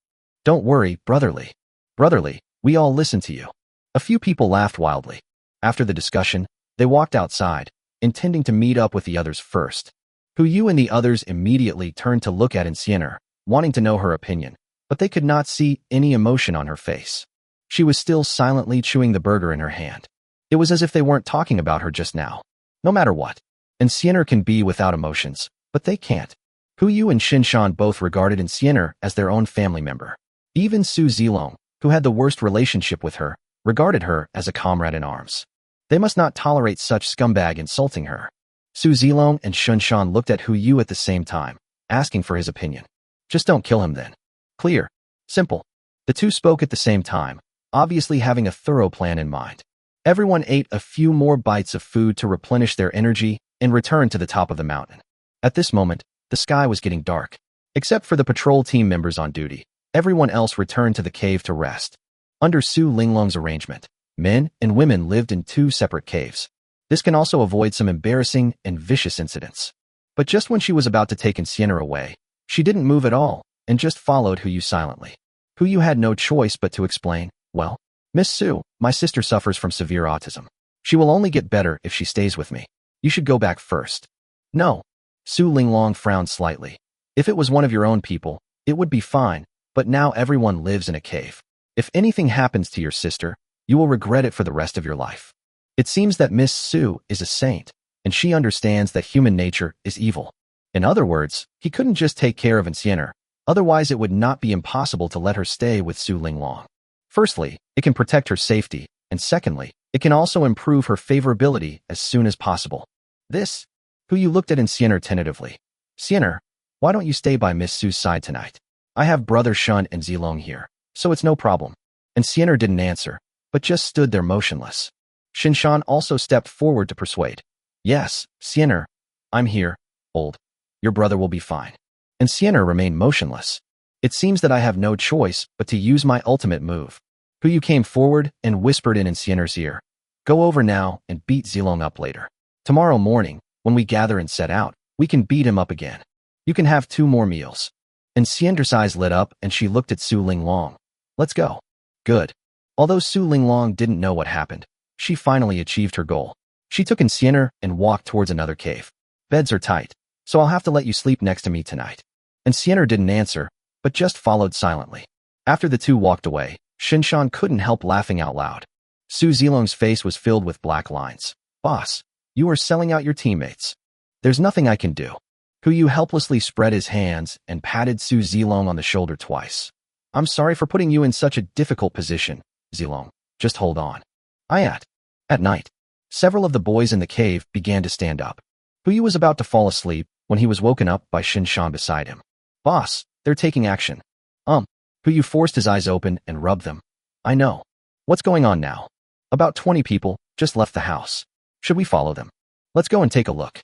Don't worry, Brotherly. Brotherly, we all listen to you. A few people laughed wildly. After the discussion, they walked outside, intending to meet up with the others first. Huyu and the others immediately turned to look at Insienner, wanting to know her opinion, but they could not see any emotion on her face. She was still silently chewing the burger in her hand. It was as if they weren't talking about her just now. No matter what, Insienner can be without emotions, but they can't. Huyu and Shinshan both regarded Insienner as their own family member. Even Su Zilong, who had the worst relationship with her, regarded her as a comrade in arms. They must not tolerate such scumbag insulting her. Su Zilong and Shinshan looked at Huyu at the same time, asking for his opinion. Just don't kill him then. Clear. Simple. The two spoke at the same time, obviously having a thorough plan in mind. Everyone ate a few more bites of food to replenish their energy and return to the top of the mountain. At this moment, the sky was getting dark. Except for the patrol team members on duty, everyone else returned to the cave to rest. Under Su Linglong's arrangement, Men and women lived in two separate caves. This can also avoid some embarrassing and vicious incidents. But just when she was about to take Insienna away, she didn't move at all and just followed Huyu silently. Huyu had no choice but to explain, well, Miss Su, my sister suffers from severe autism. She will only get better if she stays with me. You should go back first. No. Su Linglong frowned slightly. If it was one of your own people, it would be fine, but now everyone lives in a cave. If anything happens to your sister, you will regret it for the rest of your life. It seems that Miss Su is a saint, and she understands that human nature is evil. In other words, he couldn't just take care of Insienna, otherwise it would not be impossible to let her stay with Su Linglong. Firstly, it can protect her safety, and secondly, it can also improve her favorability as soon as possible. Huyu looked at Insienna tentatively. Sienna, why don't you stay by Miss Su's side tonight? I have brother Shun and Zilong here, so it's no problem. And Sienna didn't answer, but just stood there motionless. Shinshan also stepped forward to persuade. Yes, Sienna, I'm here, old. Your brother will be fine. And Sienna remained motionless. It seems that I have no choice but to use my ultimate move. Huyu came forward and whispered in Sienna's ear. Go over now and beat Zilong up later. Tomorrow morning, when we gather and set out, we can beat him up again. You can have 2 more meals. And Sienna's eyes lit up and she looked at Su Linglong. Let's go. Good. Although Su Linglong didn't know what happened, she finally achieved her goal. She took Insienna and walked towards another cave. Beds are tight, so I'll have to let you sleep next to me tonight. And Sienna didn't answer, but just followed silently. After the two walked away, Shinshan couldn't help laughing out loud. Su Zilong's face was filled with black lines. Boss, you are selling out your teammates. There's nothing I can do. Huyu helplessly spread his hands and patted Su Zilong on the shoulder twice. I'm sorry for putting you in such a difficult position, Zilong. Just hold on. At night, several of the boys in the cave began to stand up. Huyu was about to fall asleep when he was woken up by Shinshan beside him. Boss, they're taking action. Huyu forced his eyes open and rubbed them. I know. What's going on now? About 20 people just left the house. Should we follow them? Let's go and take a look.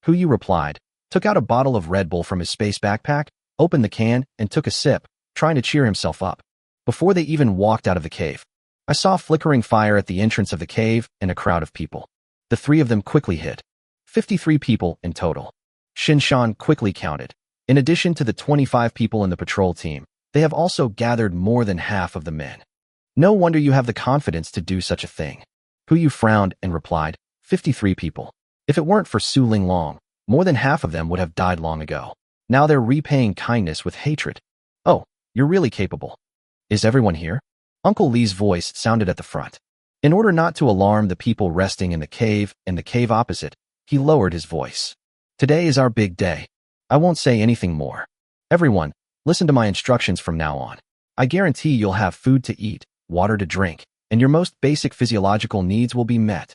Huyu replied, took out a bottle of Red Bull from his space backpack, opened the can, and took a sip, trying to cheer himself up. Before they even walked out of the cave, I saw flickering fire at the entrance of the cave and a crowd of people. The 3 of them quickly hid. 53 people in total. Shinshan quickly counted. In addition to the 25 people in the patrol team, they have also gathered more than half of the men. No wonder you have the confidence to do such a thing. Huyu frowned and replied, 53 people. If it weren't for Su Linglong, more than half of them would have died long ago. Now they're repaying kindness with hatred. Oh, you're really capable. Is everyone here? Uncle Lee's voice sounded at the front. In order not to alarm the people resting in the cave and the cave opposite, he lowered his voice. Today is our big day. I won't say anything more. Everyone, listen to my instructions from now on. I guarantee you'll have food to eat, water to drink, and your most basic physiological needs will be met.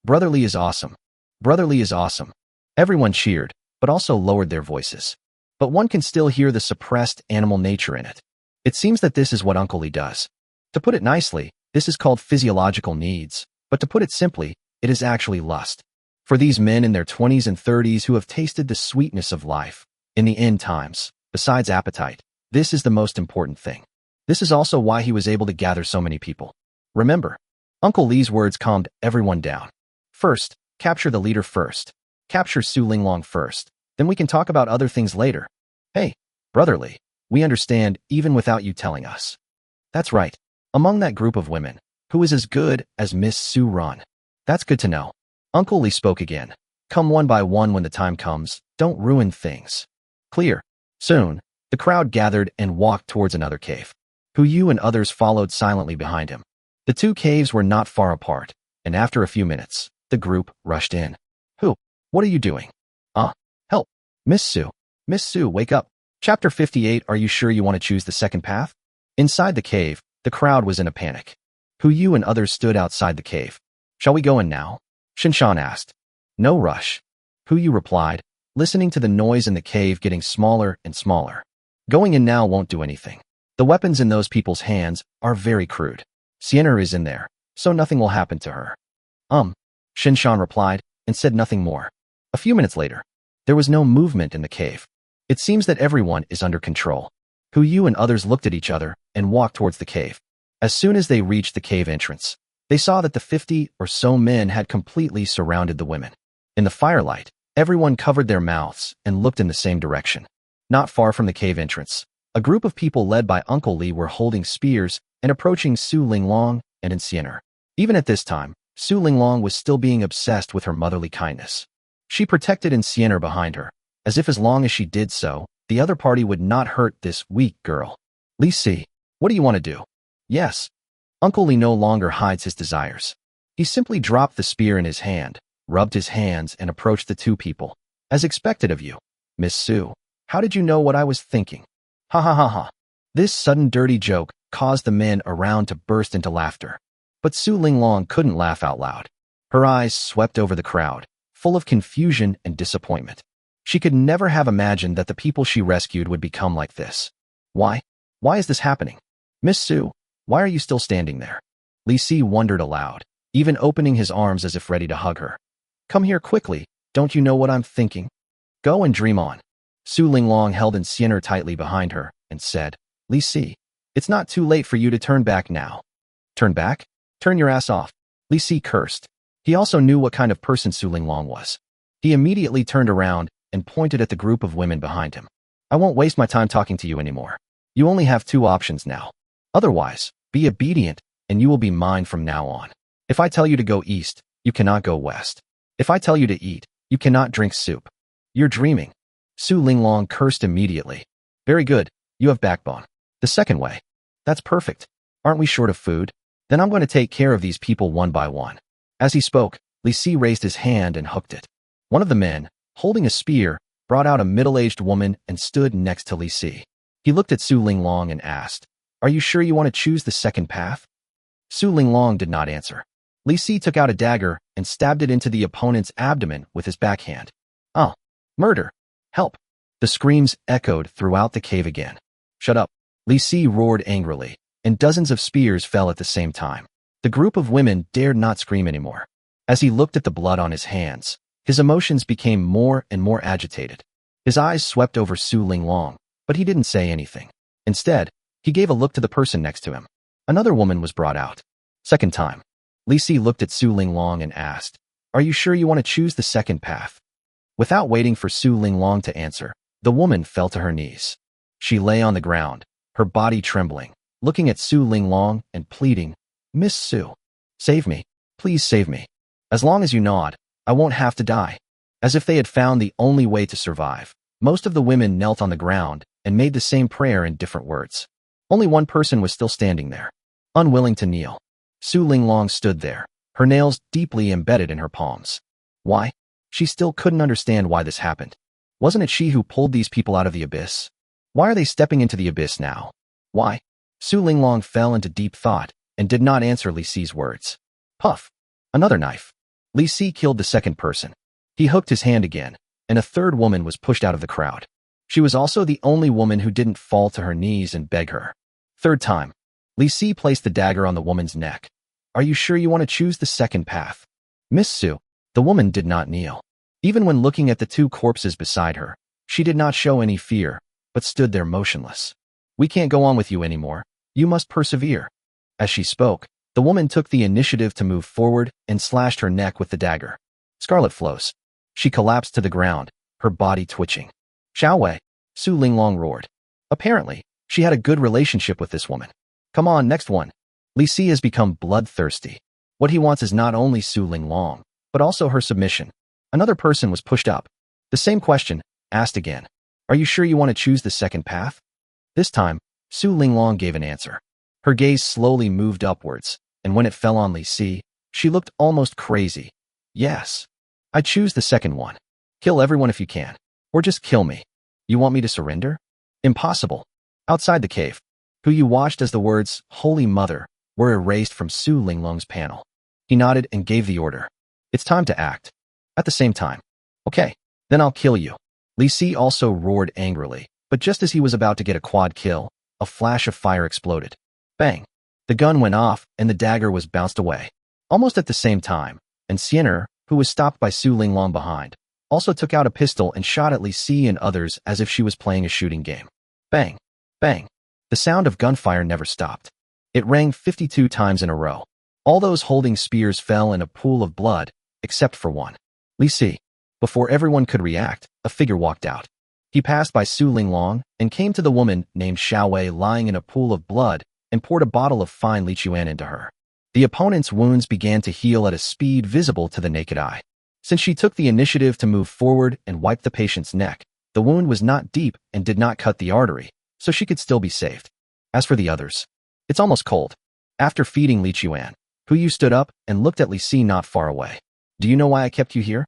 Brotherly is awesome. Brotherly is awesome. Everyone cheered, but also lowered their voices. But one can still hear the suppressed animal nature in it. It seems that this is what Uncle Lee does. To put it nicely, this is called physiological needs, but to put it simply, it is actually lust. For these men in their 20s and 30s who have tasted the sweetness of life, in the end times, besides appetite, this is the most important thing. This is also why he was able to gather so many people. Remember, Uncle Lee's words calmed everyone down. First, capture the leader first. Capture Su Linglong first. Then we can talk about other things later. Hey, Brotherly, we understand even without you telling us. That's right. Among that group of women, who is as good as Miss Su Run? That's good to know. Uncle Lee spoke again. Come one by one when the time comes. Don't ruin things. Clear. Soon, the crowd gathered and walked towards another cave. Huyu and others followed silently behind him. The 2 caves were not far apart, and after a few minutes, the group rushed in. Who? What are you doing? Help. Miss Su. Miss Su, wake up. Chapter 58. Are you sure you want to choose the second path? Inside the cave, the crowd was in a panic. Huyu and others stood outside the cave. Shall we go in now? Shinshan asked. No rush. Huyu replied, listening to the noise in the cave getting smaller and smaller. Going in now won't do anything. The weapons in those people's hands are very crude. Sienna is in there, so nothing will happen to her. Shinshan replied and said nothing more. A few minutes later, there was no movement in the cave. It seems that everyone is under control. Huyu and others looked at each other and walked towards the cave. As soon as they reached the cave entrance, They saw that the 50 or so men had completely surrounded the women. In the firelight, everyone covered their mouths and looked in the same direction. Not far from the cave entrance, a group of people led by Uncle Lee were holding spears and approaching Su Linglong and Insianer. Even at this time, Su Linglong was still being obsessed with her motherly kindness. She protected Insianer behind her, as long as she did so, the other party would not hurt this weak girl. Li Si, what do you want to do? Yes. Uncle Lee no longer hides his desires. He simply dropped the spear in his hand, rubbed his hands, and approached the two people. As expected of you, Miss Su. How did you know what I was thinking? Ha ha ha ha. This sudden dirty joke caused the men around to burst into laughter. But Su Linglong couldn't laugh out loud. Her eyes swept over the crowd, full of confusion and disappointment. She could never have imagined that the people she rescued would become like this. Why? Why is this happening? Miss Su, why are you still standing there? Li Si wondered aloud, even opening his arms as if ready to hug her. Come here quickly, don't you know what I'm thinking? Go and dream on. Su Linglong held Insianer tightly behind her and said, Li Si, it's not too late for you to turn back now. Turn back? Turn your ass off. Li Si cursed. He also knew what kind of person Su Linglong was. He immediately turned around and pointed at the group of women behind him. I won't waste my time talking to you anymore. You only have two options now. Otherwise, be obedient, and you will be mine from now on. If I tell you to go east, you cannot go west. If I tell you to eat, you cannot drink soup. You're dreaming. Su Linglong cursed immediately. Very good, you have backbone. The second way. That's perfect. Aren't we short of food? Then I'm going to take care of these people one by one. As he spoke, Li Si raised his hand and hooked it. One of the men, holding a spear, brought out a middle-aged woman and stood next to Li Si. He looked at Su Linglong and asked, Are you sure you want to choose the second path? Su Linglong did not answer. Li Si took out a dagger and stabbed it into the opponent's abdomen with his backhand. Oh, murder! Help! The screams echoed throughout the cave again. Shut up! Li Si roared angrily, and dozens of spears fell at the same time. The group of women dared not scream anymore. As he looked at the blood on his hands, his emotions became more and more agitated. His eyes swept over Su Linglong, but he didn't say anything. Instead, he gave a look to the person next to him. Another woman was brought out. Second time. Li Si looked at Su Linglong and asked, Are you sure you want to choose the second path? Without waiting for Su Linglong to answer, the woman fell to her knees. She lay on the ground, her body trembling, looking at Su Linglong and pleading, Miss Su, save me, please save me. As long as you nod, I won't have to die. As if they had found the only way to survive, most of the women knelt on the ground and made the same prayer in different words. Only one person was still standing there, unwilling to kneel. Su Linglong stood there, her nails deeply embedded in her palms. Why? She still couldn't understand why this happened. Wasn't it she who pulled these people out of the abyss? Why are they stepping into the abyss now? Why? Su Linglong fell into deep thought and did not answer Li Si's words. Puff! Another knife. Li Si killed the second person. He hooked his hand again, and a third woman was pushed out of the crowd. She was also the only woman who didn't fall to her knees and beg her. Third time. Li Si placed the dagger on the woman's neck. Are you sure you want to choose the second path? Miss Su, the woman did not kneel. Even when looking at the two corpses beside her, she did not show any fear, but stood there motionless. We can't go on with you anymore. You must persevere. As she spoke, the woman took the initiative to move forward and slashed her neck with the dagger. Scarlet flows. She collapsed to the ground, her body twitching. Xiaowei, Su Linglong roared. Apparently, she had a good relationship with this woman. Come on, next one. Li Si has become bloodthirsty. What he wants is not only Su Linglong, but also her submission. Another person was pushed up. The same question, asked again. Are you sure you want to choose the second path? This time, Su Linglong gave an answer. Her gaze slowly moved upwards, and when it fell on Li Si, she looked almost crazy. Yes. I choose the second one. Kill everyone if you can. Or just kill me. You want me to surrender? Impossible. Outside the cave, who you watched as the words, Holy Mother, were erased from Su Linglong's panel. He nodded and gave the order. It's time to act. At the same time. Okay, then I'll kill you. Li Si also roared angrily, but just as he was about to get a quad kill, a flash of fire exploded. Bang! The gun went off and the dagger was bounced away. Almost at the same time, and Insianer, who was stopped by Su Linglong behind, also took out a pistol and shot at Li Si and others as if she was playing a shooting game. Bang! Bang! The sound of gunfire never stopped. It rang 52 times in a row. All those holding spears fell in a pool of blood, except for one. Li Si. Before everyone could react, a figure walked out. He passed by Su Linglong and came to the woman named Xiao Wei lying in a pool of blood and poured a bottle of fine lichuan into her. The opponent's wounds began to heal at a speed visible to the naked eye. Since she took the initiative to move forward and wipe the patient's neck, the wound was not deep and did not cut the artery, so she could still be saved. As for the others, it's almost cold. After feeding Li Chuan, Yu stood up and looked at Li Si not far away. Do you know why I kept you here?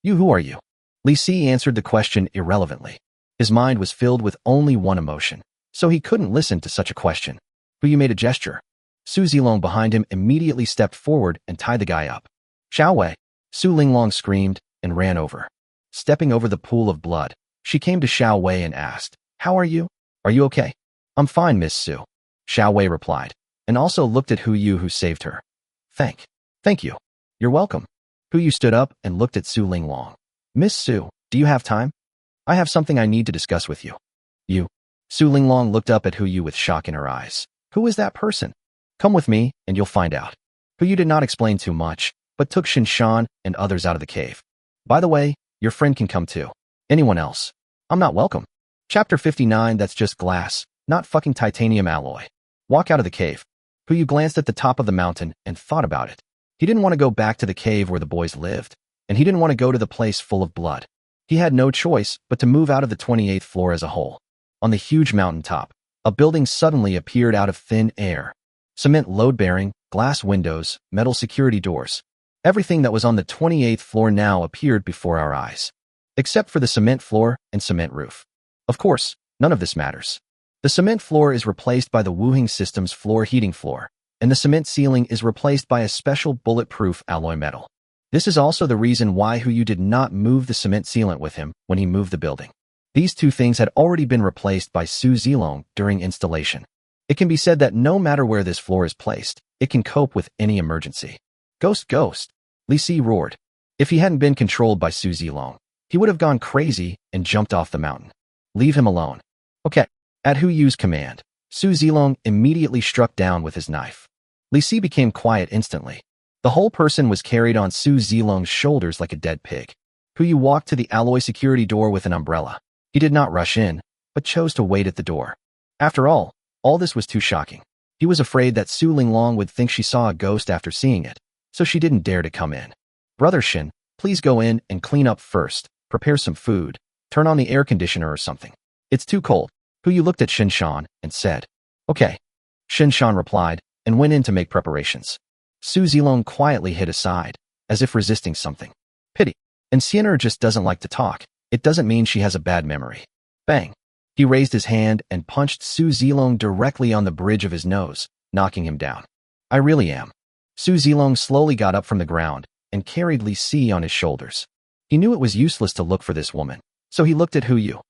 You, who are you? Li Si answered the question irrelevantly. His mind was filled with only one emotion, so he couldn't listen to such a question. Yu made a gesture. Su Zilong behind him immediately stepped forward and tied the guy up. Xiao Wei. Su Linglong screamed and ran over. Stepping over the pool of blood, she came to Xiao Wei and asked, How are you? Are you okay? I'm fine, Miss Su. Xiao Wei replied, and also looked at Yu who saved her. Thank you. You're welcome. Yu stood up and looked at Su Linglong. Miss Su, do you have time? I have something I need to discuss with you. You. Su Linglong looked up at Yu with shock in her eyes. Who is that person? Come with me, and you'll find out. Yu did not explain too much, but took Shinshan and others out of the cave. By the way, your friend can come too. Anyone else? I'm not welcome. Chapter 59. That's just glass, not fucking titanium alloy. Walk out of the cave. Yu glanced at the top of the mountain and thought about it. He didn't want to go back to the cave where the boys lived, and he didn't want to go to the place full of blood. He had no choice but to move out of the 28th floor as a whole. On the huge mountaintop, a building suddenly appeared out of thin air. Cement load-bearing, glass windows, metal security doors. Everything that was on the 28th floor now appeared before our eyes. Except for the cement floor and cement roof. Of course, none of this matters. The cement floor is replaced by the Wuhing System's floor heating floor, and the cement ceiling is replaced by a special bulletproof alloy metal. This is also the reason why Yu did not move the cement sealant with him when he moved the building. These two things had already been replaced by Su Zilong during installation. It can be said that no matter where this floor is placed, it can cope with any emergency. Ghost! Li Si roared. If he hadn't been controlled by Su Zilong, he would have gone crazy and jumped off the mountain. Leave him alone. Okay. At Yu's command, Su Zilong immediately struck down with his knife. Li Si became quiet instantly. The whole person was carried on Su Zilong's shoulders like a dead pig. Yu walked to the alloy security door with an umbrella. He did not rush in, but chose to wait at the door. After all this was too shocking. He was afraid that Su Linglong would think she saw a ghost after seeing it, so she didn't dare to come in. Brother Shin, please go in and clean up first, prepare some food, turn on the air conditioner or something. It's too cold. Yu looked at Shinshan and said, Okay. Shinshan replied and went in to make preparations. Su Zilong quietly hid aside, as if resisting something. Pity. And Xiener just doesn't like to talk. It doesn't mean she has a bad memory. Bang. He raised his hand and punched Su Zilong directly on the bridge of his nose, knocking him down. I really am. Su Zilong slowly got up from the ground and carried Li Si on his shoulders. He knew it was useless to look for this woman, so he looked at Yu.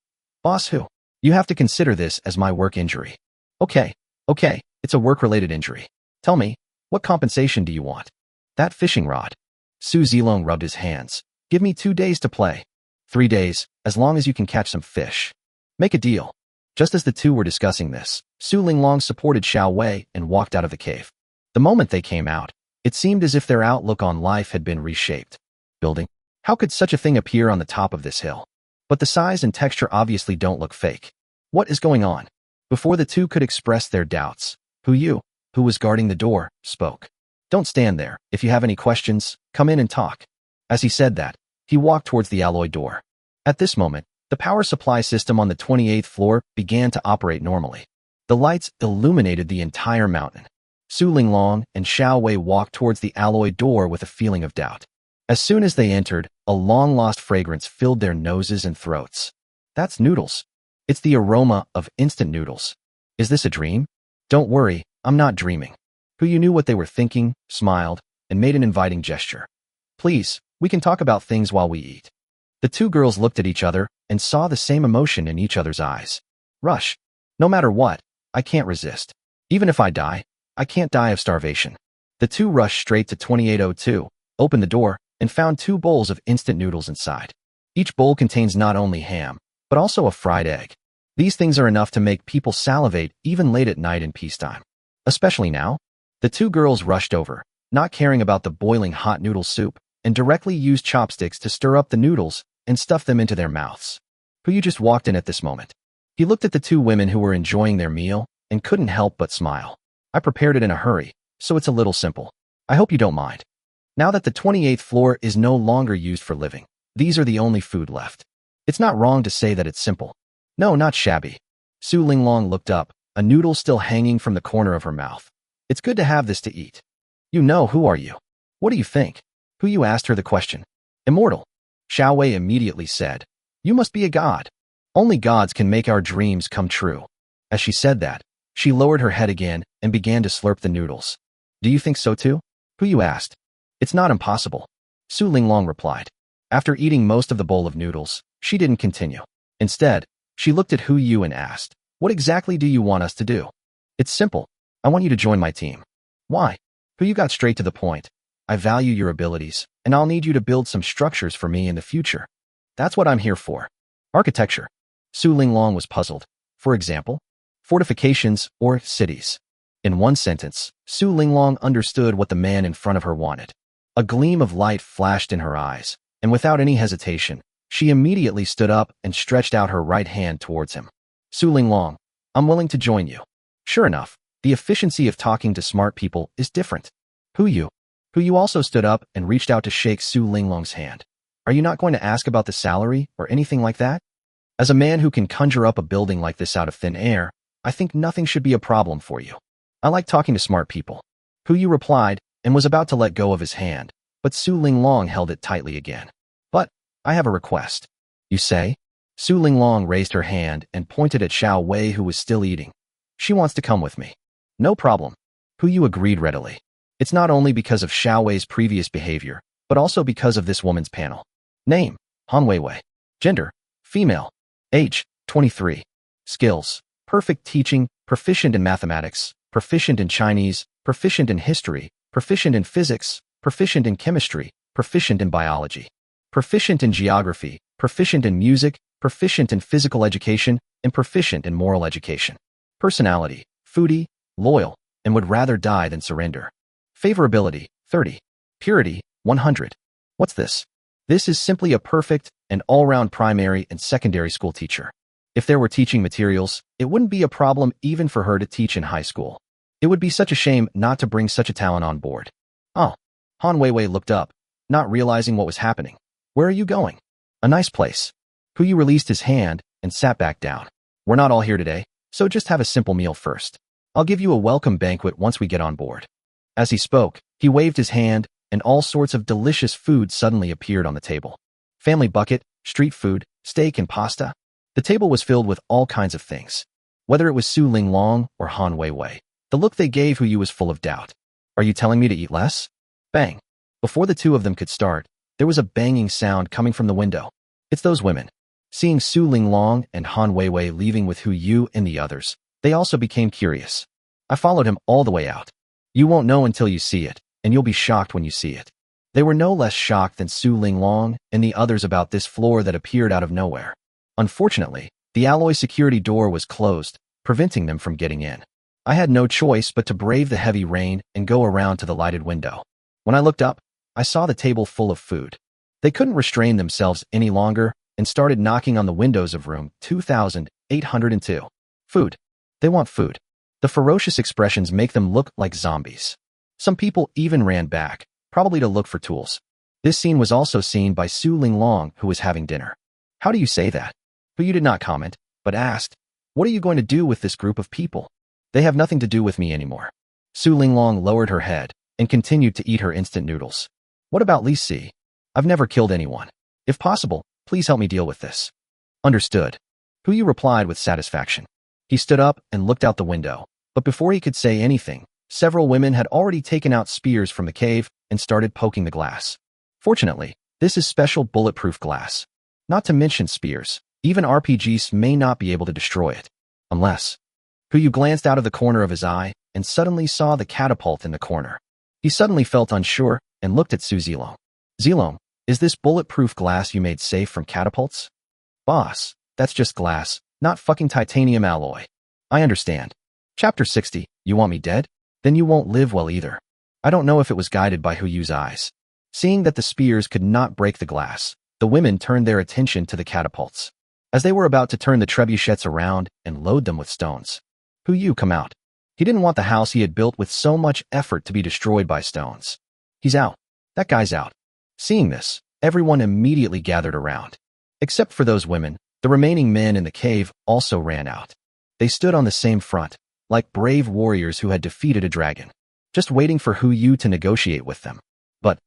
Boss Hu, you have to consider this as my work injury. Okay, it's a work-related injury. Tell me, what compensation do you want? That fishing rod. Su Zilong rubbed his hands. Give me 2 days to play. 3 days, as long as you can catch some fish. Make a deal. Just as the two were discussing this, Su Linglong supported Xiao Wei and walked out of the cave. The moment they came out, it seemed as if their outlook on life had been reshaped. Building? How could such a thing appear on the top of this hill? But the size and texture obviously don't look fake. What is going on? Before the two could express their doubts, Yu, who was guarding the door, spoke. Don't stand there. If you have any questions, come in and talk. As he said that, he walked towards the alloy door. At this moment, the power supply system on the 28th floor began to operate normally. The lights illuminated the entire mountain. Su Linglong and Xiao Wei walked towards the alloy door with a feeling of doubt. As soon as they entered, a long-lost fragrance filled their noses and throats. That's noodles. It's the aroma of instant noodles. Is this a dream? Don't worry, I'm not dreaming. Yu knew what they were thinking, smiled, and made an inviting gesture. Please, we can talk about things while we eat. The two girls looked at each other and saw the same emotion in each other's eyes. Rush. No matter what, I can't resist. Even if I die, I can't die of starvation. The two rushed straight to 2802, opened the door, and found 2 bowls of instant noodles inside. Each bowl contains not only ham, but also a fried egg. These things are enough to make people salivate even late at night in peacetime. Especially now. The two girls rushed over, not caring about the boiling hot noodle soup, and directly used chopsticks to stir up the noodles and stuff them into their mouths. Huyu just walked in at this moment. He looked at the two women who were enjoying their meal and couldn't help but smile. I prepared it in a hurry, so it's a little simple. I hope you don't mind. Now that the 28th floor is no longer used for living, these are the only food left. It's not wrong to say that it's simple. No, not shabby. Su Linglong looked up, a noodle still hanging from the corner of her mouth. It's good to have this to eat. You know, who are you? What do you think? Huyu asked her the question. Immortal. Xiao Wei immediately said. You must be a god. Only gods can make our dreams come true. As she said that, she lowered her head again and began to slurp the noodles. Do you think so too? Huyu asked. It's not impossible. Su Linglong replied. After eating most of the bowl of noodles, she didn't continue. Instead, she looked at Huyu and asked, what exactly do you want us to do? It's simple. I want you to join my team. Why? Huyu got straight to the point. I value your abilities, and I'll need you to build some structures for me in the future. That's what I'm here for. Architecture. Su Linglong was puzzled. For example, fortifications or cities. In one sentence, Su Linglong understood what the man in front of her wanted. A gleam of light flashed in her eyes, and without any hesitation, she immediately stood up and stretched out her right hand towards him. Su Linglong, I'm willing to join you. Sure enough, the efficiency of talking to smart people is different. Huyu also stood up and reached out to shake Su Linglong's hand. Are you not going to ask about the salary or anything like that? As a man who can conjure up a building like this out of thin air, I think nothing should be a problem for you. I like talking to smart people. Huyu replied and was about to let go of his hand, but Su Linglong held it tightly again. But I have a request. You say? Su Linglong raised her hand and pointed at Xiao Wei, who was still eating. She wants to come with me. No problem. Huyu agreed readily. It's not only because of Xiao Wei's previous behavior, but also because of this woman's panel. Name, Han Weiwei. Gender, female. Age, 23. Skills, perfect teaching, proficient in mathematics, proficient in Chinese, proficient in history, proficient in physics, proficient in chemistry, proficient in biology, proficient in geography, proficient in music, proficient in physical education, and proficient in moral education. Personality, foodie, loyal, and would rather die than surrender. Favorability, 30. Purity, 100. What's this? This is simply a perfect and all-round primary and secondary school teacher. If there were teaching materials, it wouldn't be a problem even for her to teach in high school. It would be such a shame not to bring such a talent on board. Oh. Han Weiwei looked up, not realizing what was happening. Where are you going? A nice place. Huyu released his hand and sat back down. We're not all here today, so just have a simple meal first. I'll give you a welcome banquet once we get on board. As he spoke, he waved his hand, and all sorts of delicious food suddenly appeared on the table. Family bucket, street food, steak and pasta. The table was filled with all kinds of things. Whether it was Su Linglong or Han Weiwei, the look they gave Huyu was full of doubt. Are you telling me to eat less? Bang. Before the two of them could start, there was a banging sound coming from the window. It's those women. Seeing Su Linglong and Han Weiwei leaving with Huyu and the others, they also became curious. I followed him all the way out. You won't know until you see it, and you'll be shocked when you see it. They were no less shocked than Su Linglong and the others about this floor that appeared out of nowhere. Unfortunately, the alloy security door was closed, preventing them from getting in. I had no choice but to brave the heavy rain and go around to the lighted window. When I looked up, I saw the table full of food. They couldn't restrain themselves any longer and started knocking on the windows of room 2802. Food. They want food. The ferocious expressions make them look like zombies. Some people even ran back, probably to look for tools. This scene was also seen by Su Linglong, who was having dinner. How do you say that? Huyu did not comment, but asked, what are you going to do with this group of people? They have nothing to do with me anymore. Su Linglong lowered her head and continued to eat her instant noodles. What about Li Si? I've never killed anyone. If possible, please help me deal with this. Understood. Huyu replied with satisfaction. He stood up and looked out the window, but before he could say anything, several women had already taken out spears from the cave and started poking the glass. Fortunately, this is special bulletproof glass. Not to mention spears, even RPGs may not be able to destroy it. Unless... Huyu glanced out of the corner of his eye and suddenly saw the catapult in the corner. He suddenly felt unsure and looked at Su Zilong. Zilong, is this bulletproof glass you made safe from catapults? Boss, that's just glass, not fucking titanium alloy. I understand. Chapter 60, you want me dead? Then you won't live well either. I don't know if it was guided by Hu Yu's eyes. Seeing that the spears could not break the glass, the women turned their attention to the catapults. As they were about to turn the trebuchets around and load them with stones, Hu Yu come out. He didn't want the house he had built with so much effort to be destroyed by stones. He's out. That guy's out. Seeing this, everyone immediately gathered around. Except for those women, the remaining men in the cave also ran out. They stood on the same front, like brave warriors who had defeated a dragon, just waiting for Hu Yu to negotiate with them. But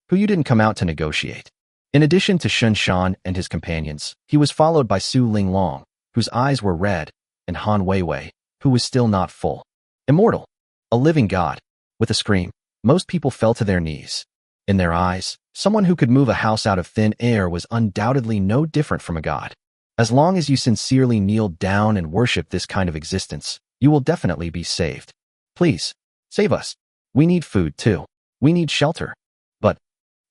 Hu Yu didn't come out to negotiate. In addition to Shun Shan and his companions, he was followed by Su Linglong, whose eyes were red, and Han Weiwei, who was still not full. Immortal. A living god. With a scream, most people fell to their knees. In their eyes, someone who could move a house out of thin air was undoubtedly no different from a god. As long as you sincerely kneel down and worship this kind of existence, you will definitely be saved. Please, save us. We need food too. We need shelter. But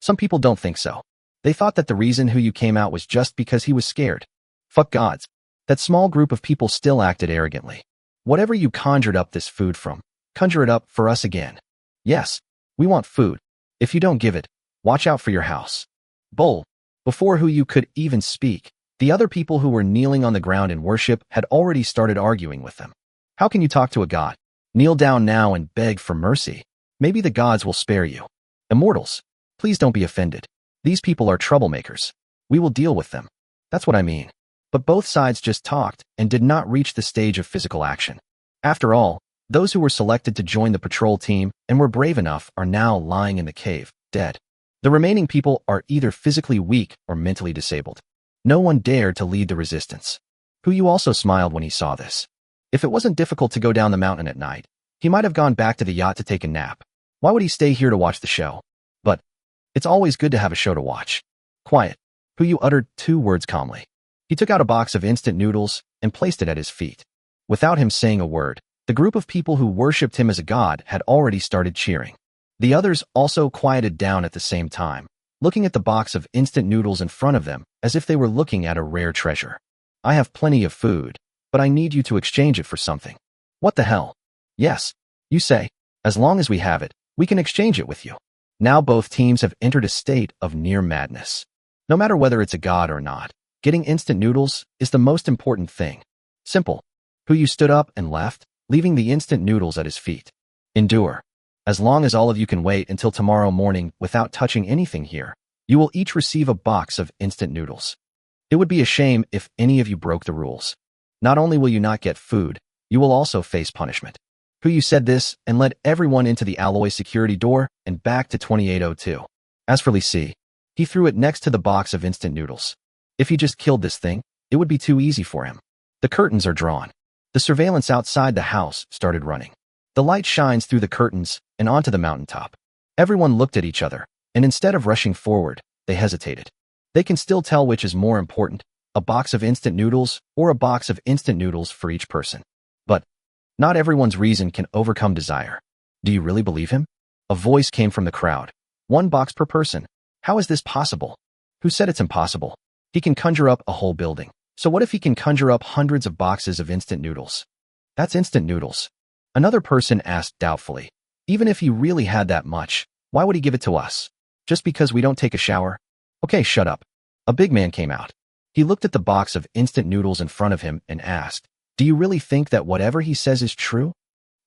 some people don't think so. They thought that the reason Hu Yu came out was just because he was scared. Fuck gods. That small group of people still acted arrogantly. Whatever you conjured up this food from, conjure it up for us again. Yes, we want food. If you don't give it, watch out for your house. Bull. Before Hu Yu could even speak, the other people who were kneeling on the ground in worship had already started arguing with them. How can you talk to a god? Kneel down now and beg for mercy. Maybe the gods will spare you. Immortals, please don't be offended. These people are troublemakers. We will deal with them. That's what I mean. But both sides just talked and did not reach the stage of physical action. After all, those who were selected to join the patrol team and were brave enough are now lying in the cave, dead. The remaining people are either physically weak or mentally disabled. No one dared to lead the resistance. Hu Yu also smiled when he saw this. If it wasn't difficult to go down the mountain at night, he might have gone back to the yacht to take a nap. Why would he stay here to watch the show? But it's always good to have a show to watch. Quiet. Hu Yu uttered 2 words calmly. He took out a box of instant noodles and placed it at his feet. Without him saying a word, the group of people who worshipped him as a god had already started cheering. The others also quieted down at the same time, looking at the box of instant noodles in front of them as if they were looking at a rare treasure. I have plenty of food, but I need you to exchange it for something. What the hell? Yes, you say. As long as we have it, we can exchange it with you. Now both teams have entered a state of near madness. No matter whether it's a god or not, getting instant noodles is the most important thing. Simple. Hu Yu stood up and left, leaving the instant noodles at his feet. Endure. As long as all of you can wait until tomorrow morning without touching anything here, you will each receive a box of instant noodles. It would be a shame if any of you broke the rules. Not only will you not get food, you will also face punishment. Hu Yu said this and led everyone into the alloy security door and back to 2802. As for Li Si, he threw it next to the box of instant noodles. If he just killed this thing, it would be too easy for him. The curtains are drawn. The surveillance outside the house started running. The light shines through the curtains and onto the mountaintop. Everyone looked at each other, and instead of rushing forward, they hesitated. They can still tell which is more important, a box of instant noodles or a box of instant noodles for each person. But not everyone's reason can overcome desire. Do you really believe him? A voice came from the crowd. 1 box per person. How is this possible? Who said it's impossible? He can conjure up a whole building. So what if he can conjure up hundreds of boxes of instant noodles? That's instant noodles. Another person asked doubtfully. Even if he really had that much, why would he give it to us? Just because we don't take a shower? Okay, shut up. A big man came out. He looked at the box of instant noodles in front of him and asked, do you really think that whatever he says is true?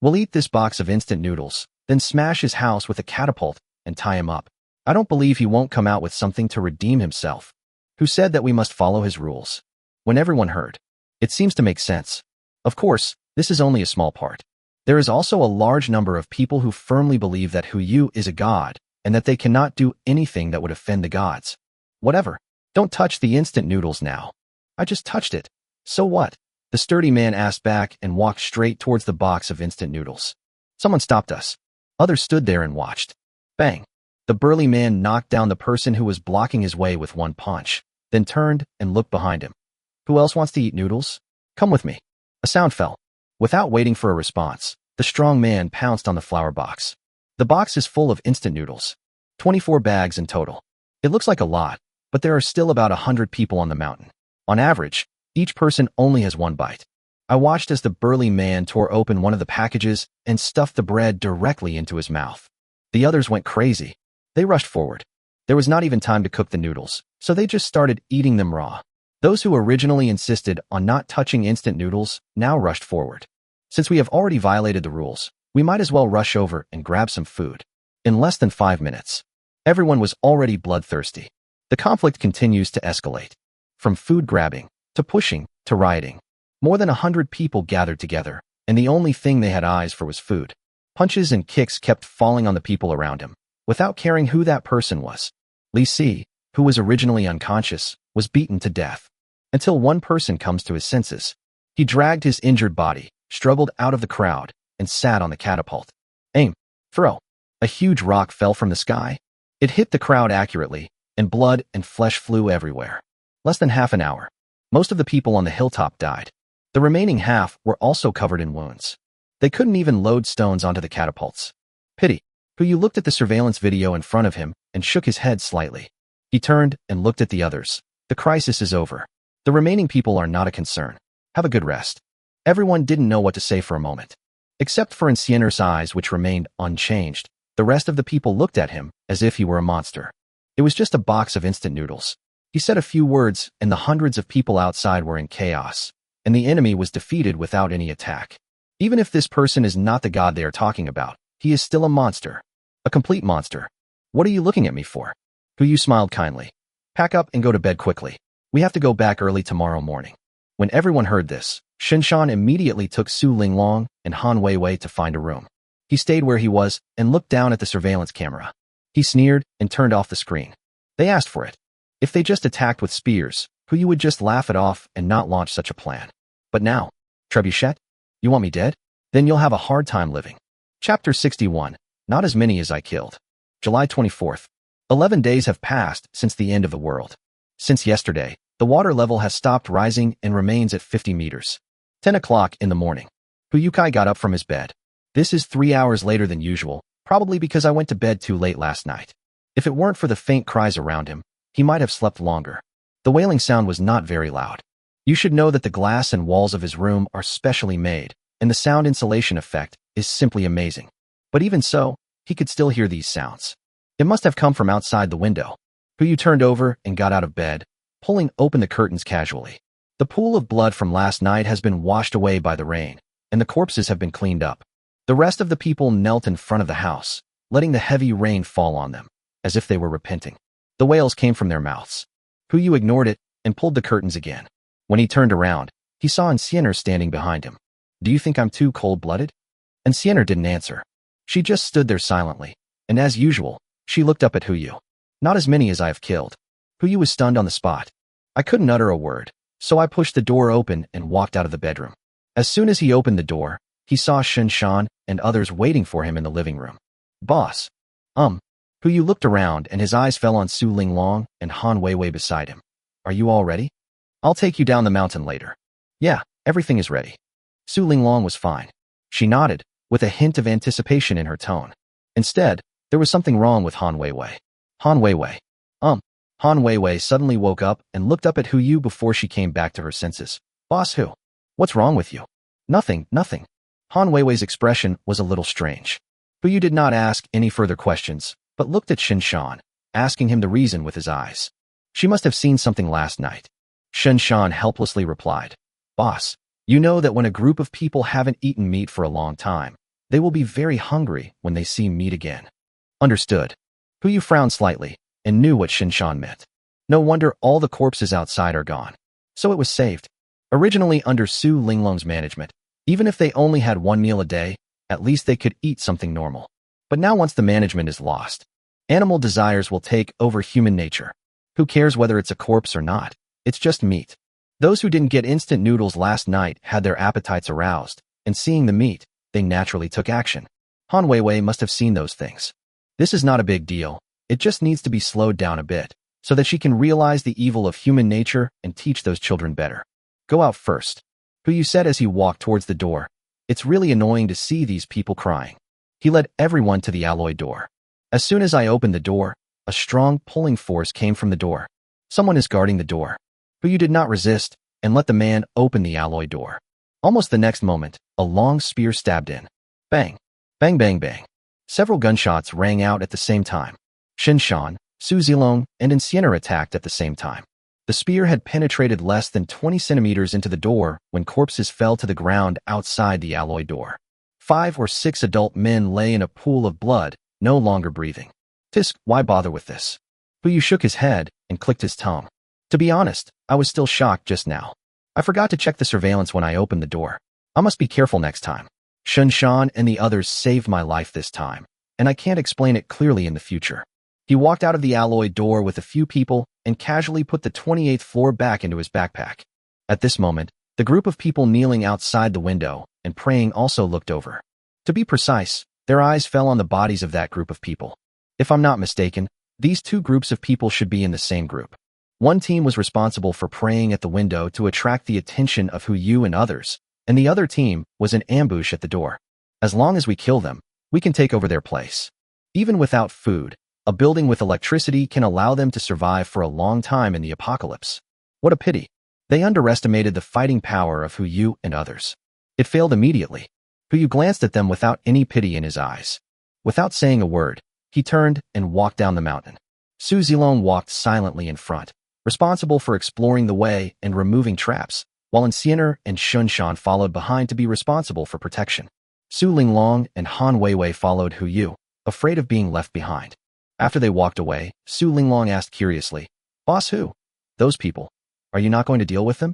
We'll eat this box of instant noodles, then smash his house with a catapult and tie him up. I don't believe he won't come out with something to redeem himself. Who said that we must follow his rules? When everyone heard, it seems to make sense. Of course, this is only a small part. There is also a large number of people who firmly believe that Hu Yu is a god and that they cannot do anything that would offend the gods. Whatever. Don't touch the instant noodles now. I just touched it. So what? The sturdy man asked back and walked straight towards the box of instant noodles. Someone stopped us. Others stood there and watched. Bang. The burly man knocked down the person who was blocking his way with 1 punch, then turned and looked behind him. Who else wants to eat noodles? Come with me. A sound fell. Without waiting for a response, the strong man pounced on the flower box. The box is full of instant noodles. 24 bags in total. It looks like a lot, but there are still about 100 people on the mountain. On average, each person only has 1 bite. I watched as the burly man tore open one of the packages and stuffed the bread directly into his mouth. The others went crazy. They rushed forward. There was not even time to cook the noodles, so they just started eating them raw. Those who originally insisted on not touching instant noodles now rushed forward. Since we have already violated the rules, we might as well rush over and grab some food. In less than 5 minutes, everyone was already bloodthirsty. The conflict continues to escalate. From food grabbing, to pushing, to rioting. More than 100 people gathered together, and the only thing they had eyes for was food. Punches and kicks kept falling on the people around him, without caring who that person was. Li Si, who was originally unconscious, was beaten to death. Until one person comes to his senses. He dragged his injured body, struggled out of the crowd, and sat on the catapult. Aim. Throw. A huge rock fell from the sky. It hit the crowd accurately, and blood and flesh flew everywhere. Less than half an hour. Most of the people on the hilltop died. The remaining half were also covered in wounds. They couldn't even load stones onto the catapults. Pity. Hu looked at the surveillance video in front of him and shook his head slightly. He turned and looked at the others. The crisis is over. The remaining people are not a concern. Have a good rest. Everyone didn't know what to say for a moment. Except for Invincible's eyes, which remained unchanged. The rest of the people looked at him as if he were a monster. It was just a box of instant noodles. He said a few words, and the hundreds of people outside were in chaos, and the enemy was defeated without any attack. Even if this person is not the god they are talking about, he is still a monster. A complete monster. What are you looking at me for? Hu smiled kindly. Pack up and go to bed quickly. We have to go back early tomorrow morning. When everyone heard this, Shinshan immediately took Su Linglong and Han Weiwei to find a room. He stayed where he was and looked down at the surveillance camera. He sneered and turned off the screen. They asked for it. If they just attacked with spears, Hu would just laugh it off and not launch such a plan. But now, Trebuchet? You want me dead? Then you'll have a hard time living. Chapter 61. Not as many as I killed. July 24th. 11 days have passed since the end of the world. Since yesterday, the water level has stopped rising and remains at 50 meters. 10 o'clock in the morning. Huyukai got up from his bed. This is 3 hours later than usual, probably because I went to bed too late last night. If it weren't for the faint cries around him, he might have slept longer. The wailing sound was not very loud. You should know that the glass and walls of his room are specially made, and the sound insulation effect is simply amazing. But even so, he could still hear these sounds. It must have come from outside the window. Hu turned over and got out of bed, pulling open the curtains casually. The pool of blood from last night has been washed away by the rain, and the corpses have been cleaned up. The rest of the people knelt in front of the house, letting the heavy rain fall on them, as if they were repenting. The wails came from their mouths. Hu ignored it and pulled the curtains again. When he turned around, he saw Invincible standing behind him. Do you think I'm too cold-blooded? Invincible didn't answer. She just stood there silently, and as usual, she looked up at Hu. Not as many as I have killed. Hu was stunned on the spot. I couldn't utter a word, so I pushed the door open and walked out of the bedroom. As soon as he opened the door, he saw Shinshan and others waiting for him in the living room. Boss. Hu looked around and his eyes fell on Su Linglong and Han Weiwei beside him. Are you all ready? I'll take you down the mountain later. Yeah, everything is ready. Su Linglong was fine. She nodded, with a hint of anticipation in her tone. Instead, there was something wrong with Han Weiwei. Han Weiwei. Han Weiwei suddenly woke up and looked up at Hu before she came back to her senses. Boss Hu. What's wrong with you? Nothing. Han Weiwei's expression was a little strange. Hu did not ask any further questions, but looked at Shinshan, asking him the reason with his eyes. She must have seen something last night. Shinshan helplessly replied. Boss, you know that when a group of people haven't eaten meat for a long time, they will be very hungry when they see meat again. Understood. Hu frowned slightly and knew what Shinshan meant. No wonder all the corpses outside are gone. So it was saved. Originally under Su Linglong's management, even if they only had one meal a day, at least they could eat something normal. But now once the management is lost, animal desires will take over human nature. Who cares whether it's a corpse or not? It's just meat. Those who didn't get instant noodles last night had their appetites aroused, and seeing the meat, they naturally took action. Han Weiwei must have seen those things. This is not a big deal. It just needs to be slowed down a bit, so that she can realize the evil of human nature and teach those children better. Go out first. Hu said as he walked towards the door. It's really annoying to see these people crying. He led everyone to the alloy door. As soon as I opened the door, a strong pulling force came from the door. Someone is guarding the door. Hu did not resist and let the man open the alloy door. Almost the next moment, a long spear stabbed in. Bang! Bang bang bang. Several gunshots rang out at the same time. Shinshan, Su Zilong, and Insienner attacked at the same time. The spear had penetrated less than 20 centimeters into the door when corpses fell to the ground outside the alloy door. 5 or 6 adult men lay in a pool of blood, no longer breathing. Tisk, why bother with this? Puyu shook his head and clicked his tongue. To be honest, I was still shocked just now. I forgot to check the surveillance when I opened the door. I must be careful next time. Shinshan and the others saved my life this time, and I can't explain it clearly in the future. He walked out of the alloy door with a few people and casually put the 28th floor back into his backpack. At this moment, the group of people kneeling outside the window and praying also looked over. To be precise, their eyes fell on the bodies of that group of people. If I'm not mistaken, these two groups of people should be in the same group. One team was responsible for praying at the window to attract the attention of Yu and others, and the other team was in ambush at the door. As long as we kill them, we can take over their place. Even without food, a building with electricity can allow them to survive for a long time in the apocalypse. What a pity. They underestimated the fighting power of Yu and others. It failed immediately. Yu glanced at them without any pity in his eyes. Without saying a word, he turned and walked down the mountain. Su Zilong walked silently in front, responsible for exploring the way and removing traps, while Insienner and Shinshan followed behind to be responsible for protection. Su Linglong and Han Weiwei followed Yu, afraid of being left behind. After they walked away, Su Linglong asked curiously, "Boss who? Those people. Are you not going to deal with them?"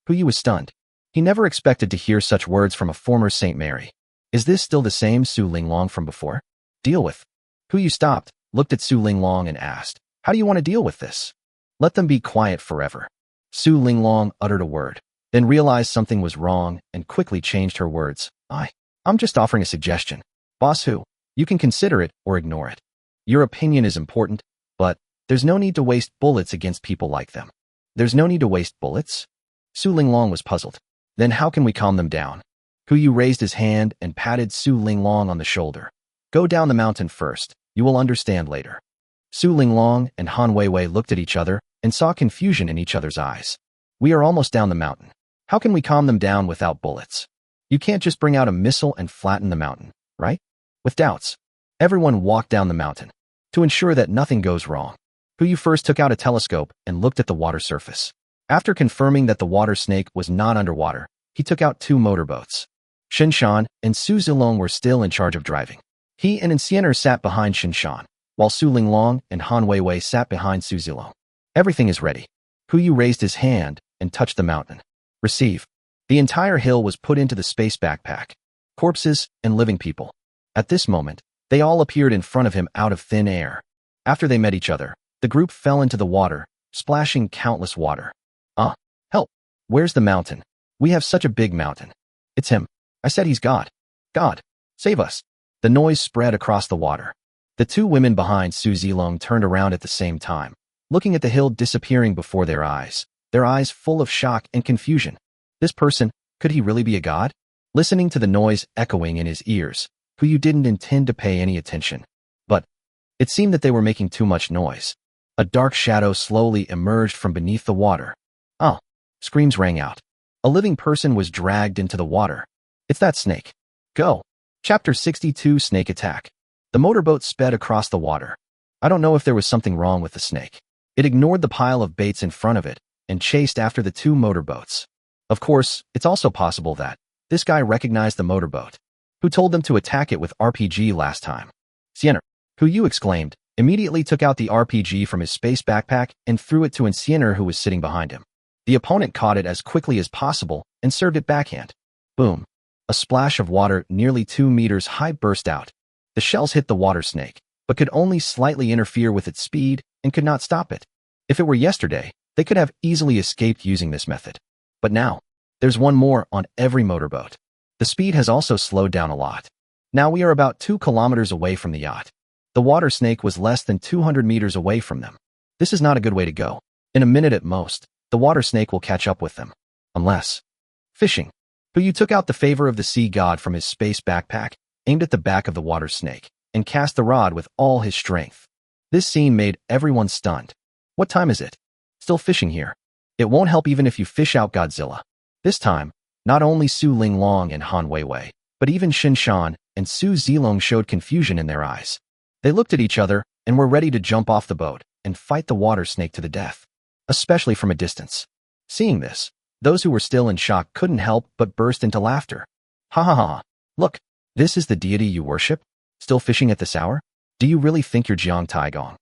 Yu was stunned. He never expected to hear such words from a former Saint Mary. Is this still the same Su Linglong from before? Deal with? Yu stopped, looked at Su Linglong and asked, "How do you want to deal with this?" "Let them be quiet forever." Su Linglong uttered a word, then realized something was wrong and quickly changed her words. I'm just offering a suggestion. Boss who? You can consider it or ignore it. Your opinion is important, but there's no need to waste bullets against people like them. There's no need to waste bullets? Su Linglong was puzzled. Then how can we calm them down? Yu raised his hand and patted Su Linglong on the shoulder. Go down the mountain first. You will understand later. Su Linglong and Han Weiwei looked at each other and saw confusion in each other's eyes. We are almost down the mountain. How can we calm them down without bullets? You can't just bring out a missile and flatten the mountain, right? With doubts, everyone walked down the mountain. To ensure that nothing goes wrong, Yu first took out a telescope and looked at the water surface. After confirming that the water snake was not underwater, he took out 2 motorboats. Shinshan and Su Zilong were still in charge of driving. He and Insienner sat behind Shinshan, while Su Linglong and Han Weiwei sat behind Su Zilong. Everything is ready. Yu raised his hand and touched the mountain. Receive. The entire hill was put into the space backpack. Corpses and living people. At this moment, they all appeared in front of him out of thin air. After they met each other, the group fell into the water, splashing countless water. Help! Where's the mountain? We have such a big mountain. It's him. I said he's God. God, save us. The noise spread across the water. The 2 women behind Su Zilong turned around at the same time, looking at the hill disappearing before their eyes full of shock and confusion. This person, could he really be a god? Listening to the noise echoing in his ears, Yu didn't intend to pay any attention. But it seemed that they were making too much noise. A dark shadow slowly emerged from beneath the water. Screams rang out. A living person was dragged into the water. It's that snake. Go. Chapter 62, Snake Attack. The motorboat sped across the water. I don't know if there was something wrong with the snake. It ignored the pile of baits in front of it and chased after the 2 motorboats. Of course, it's also possible that this guy recognized the motorboat. Who told them to attack it with RPG last time? Insienner. Yu exclaimed, immediately took out the RPG from his space backpack and threw it to Insienner, who was sitting behind him. The opponent caught it as quickly as possible and served it backhand. Boom. A splash of water nearly 2 meters high burst out. The shells hit the water snake, but could only slightly interfere with its speed and could not stop it. If it were yesterday, they could have easily escaped using this method. But now, there's one more on every motorboat. The speed has also slowed down a lot. Now we are about 2 kilometers away from the yacht. The water snake was less than 200 meters away from them. This is not a good way to go. In a minute at most, the water snake will catch up with them. Unless. Fishing. Yu took out the favor of the sea god from his space backpack, aimed at the back of the water snake, and cast the rod with all his strength. This scene made everyone stunned. What time is it? Still fishing here. It won't help even if you fish out Godzilla. This time, not only Su Linglong and Han Weiwei, but even Shinshan and Su Zilong showed confusion in their eyes. They looked at each other and were ready to jump off the boat and fight the water snake to the death, especially from a distance. Seeing this, those who were still in shock couldn't help but burst into laughter. Ha ha ha. Look, this is the deity you worship? Still fishing at this hour? Do you really think you're Jiang Taigong?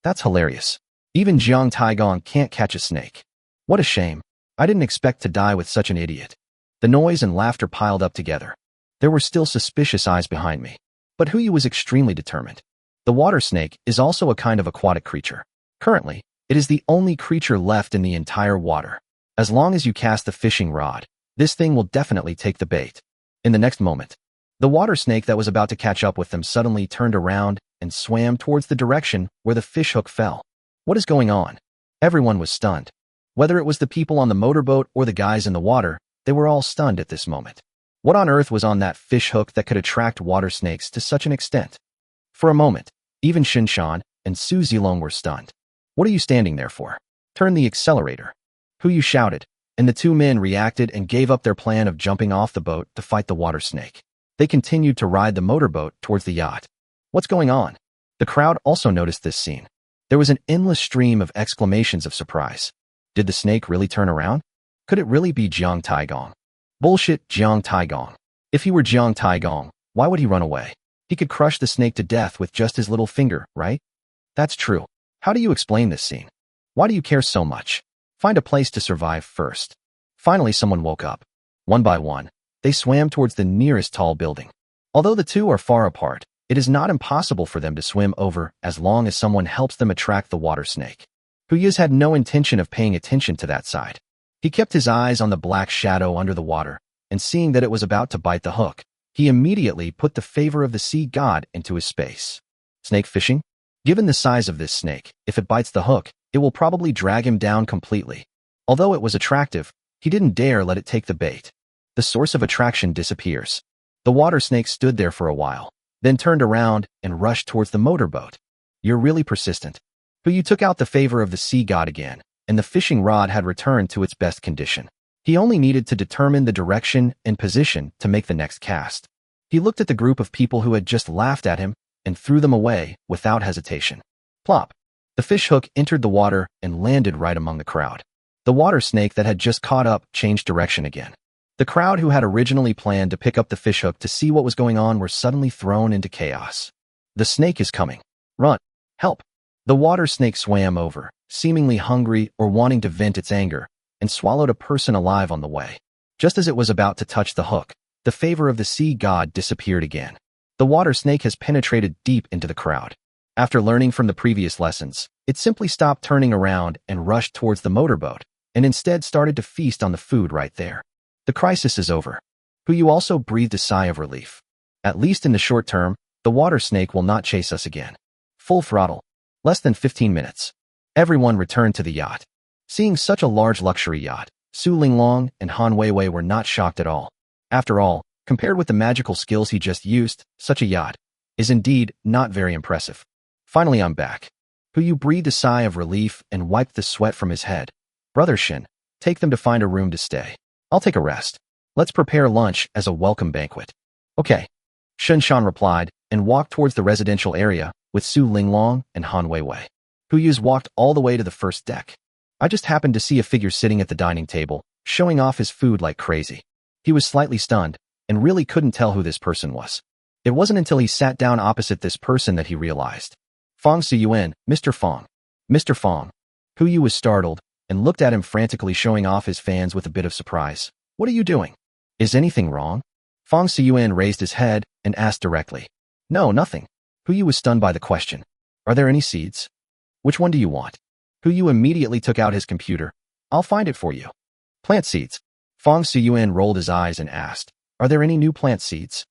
That's hilarious. Even Jiang Taigong can't catch a snake. What a shame. I didn't expect to die with such an idiot. The noise and laughter piled up together. There were still suspicious eyes behind me. But Huyu was extremely determined. The water snake is also a kind of aquatic creature. Currently, it is the only creature left in the entire water. As long as you cast the fishing rod, this thing will definitely take the bait. In the next moment, the water snake that was about to catch up with them suddenly turned around and swam towards the direction where the fishhook fell. What is going on? Everyone was stunned. Whether it was the people on the motorboat or the guys in the water, they were all stunned at this moment. What on earth was on that fishhook that could attract water snakes to such an extent? For a moment, even Shinshan and Su Zilong were stunned. What are you standing there for? Turn the accelerator. Huyu shouted, and the two men reacted and gave up their plan of jumping off the boat to fight the water snake. They continued to ride the motorboat towards the yacht. What's going on? The crowd also noticed this scene. There was an endless stream of exclamations of surprise. Did the snake really turn around? Could it really be Jiang Taigong? Bullshit, Jiang Taigong. If he were Jiang Taigong, why would he run away? He could crush the snake to death with just his little finger, right? That's true. How do you explain this scene? Why do you care so much? Find a place to survive first. Finally, someone woke up. One by one, they swam towards the nearest tall building. Although the two are far apart, it is not impossible for them to swim over as long as someone helps them attract the water snake. Huyuz had no intention of paying attention to that side. He kept his eyes on the black shadow under the water, and seeing that it was about to bite the hook, he immediately put the favor of the sea god into his space. Snake fishing? Given the size of this snake, if it bites the hook, it will probably drag him down completely. Although it was attractive, he didn't dare let it take the bait. The source of attraction disappears. The water snake stood there for a while, then turned around and rushed towards the motorboat. You're really persistent. Huyu took out the favor of the sea god again, and the fishing rod had returned to its best condition. He only needed to determine the direction and position to make the next cast. He looked at the group of people who had just laughed at him and threw them away without hesitation. Plop! The fishhook entered the water and landed right among the crowd. The water snake that had just caught up changed direction again. The crowd who had originally planned to pick up the fishhook to see what was going on were suddenly thrown into chaos. The snake is coming. Run! Help! The water snake swam over, seemingly hungry or wanting to vent its anger, and swallowed a person alive on the way. Just as it was about to touch the hook, the favor of the sea god disappeared again. The water snake has penetrated deep into the crowd. After learning from the previous lessons, it simply stopped turning around and rushed towards the motorboat, and instead started to feast on the food right there. The crisis is over. Huyu also breathed a sigh of relief. At least in the short term, the water snake will not chase us again. Full throttle. Less than 15 minutes. Everyone returned to the yacht. Seeing such a large luxury yacht, Su Linglong and Han Weiwei were not shocked at all. After all, compared with the magical skills he just used, such a yacht is indeed not very impressive. Finally, I'm back. Huyu breathed a sigh of relief and wiped the sweat from his head. Brother Shin, take them to find a room to stay. I'll take a rest. Let's prepare lunch as a welcome banquet. Okay. Shin Shan replied and walked towards the residential area with Su Linglong and Han Weiwei. Huyuz walked all the way to the first deck. I just happened to see a figure sitting at the dining table, showing off his food like crazy. He was slightly stunned and really couldn't tell who this person was. It wasn't until he sat down opposite this person that he realized. Fong Siyuan, Mr. Fong. Mr. Fong. Huyu was startled and looked at him frantically, showing off his fans with a bit of surprise. What are you doing? Is anything wrong? Fong Siyuan raised his head and asked directly. No, nothing. Huyu was stunned by the question. Are there any seeds? Which one do you want? Huyu immediately took out his computer. I'll find it for you. Plant seeds. Fong Siyuan rolled his eyes and asked, are there any new plant seeds?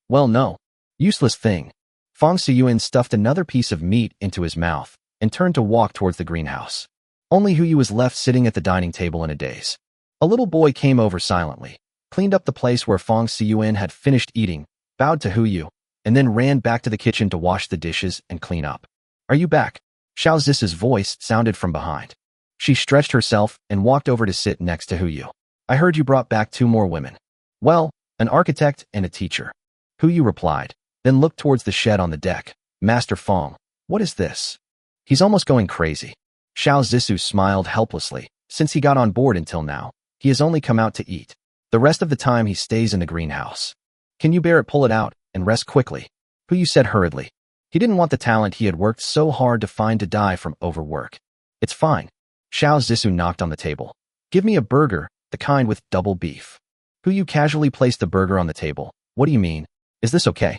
Well, no. Useless thing. Fong Siyuan stuffed another piece of meat into his mouth and turned to walk towards the greenhouse. Only Huyu was left sitting at the dining table in a daze. A little boy came over silently, cleaned up the place where Fong Siyuan had finished eating, bowed to Huyu, and then ran back to the kitchen to wash the dishes and clean up. Are you back? Xiao Zis's voice sounded from behind. She stretched herself and walked over to sit next to Huyu. I heard you brought back 2 more women. Well, an architect and a teacher. Hu Yu replied, then looked towards the shed on the deck. Master Fong, what is this? He's almost going crazy. Xiao Zissou smiled helplessly. Since he got on board until now, he has only come out to eat. The rest of the time he stays in the greenhouse. Can you bear it, pull it out, and rest quickly? Hu Yu said hurriedly. He didn't want the talent he had worked so hard to find to die from overwork. It's fine. Xiao Zissou knocked on the table. Give me a burger, the kind with double beef. Hu Yu casually placed the burger on the table. What do you mean? Is this okay?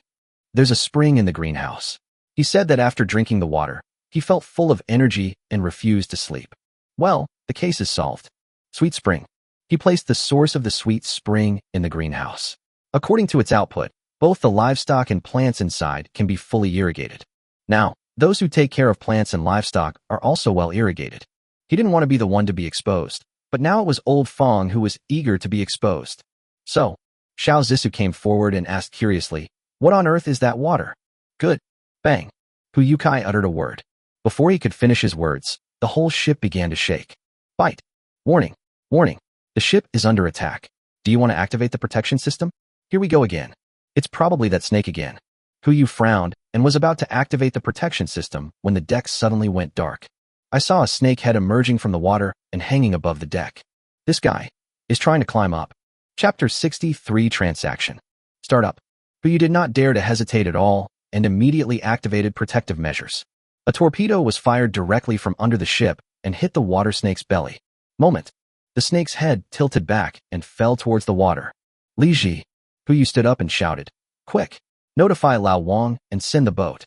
There's a spring in the greenhouse. He said that after drinking the water, he felt full of energy and refused to sleep. Well, the case is solved. Sweet spring. He placed the source of the sweet spring in the greenhouse. According to its output, both the livestock and plants inside can be fully irrigated. Now, those who take care of plants and livestock are also well irrigated. He didn't want to be the one to be exposed, but now it was old Fong who was eager to be exposed. So, Xiao Zissou came forward and asked curiously, what on earth is that water? Good. Bang. Hu Yukai uttered a word. Before he could finish his words, the whole ship began to shake. Bite. Warning. Warning. The ship is under attack. Do you want to activate the protection system? Here we go again. It's probably that snake again. Hu Yu frowned and was about to activate the protection system when the deck suddenly went dark. I saw a snake head emerging from the water and hanging above the deck. This guy is trying to climb up. Chapter 63 Transaction. Start up. Hu Yu did not dare to hesitate at all and immediately activated protective measures. A torpedo was fired directly from under the ship and hit the water snake's belly. Moment. The snake's head tilted back and fell towards the water. Li Ji. Hu Yu stood up and shouted. Quick. Notify Lao Wang and send the boat.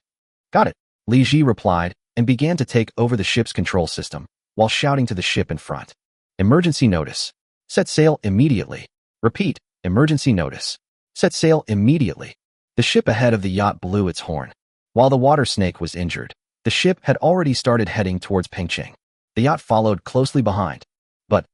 Got it. Li Ji replied and began to take over the ship's control system while shouting to the ship in front. Emergency notice. Set sail immediately. Repeat. Emergency notice. Set sail immediately. The ship ahead of the yacht blew its horn. While the water snake was injured, the ship had already started heading towards Pengcheng. The yacht followed closely behind. But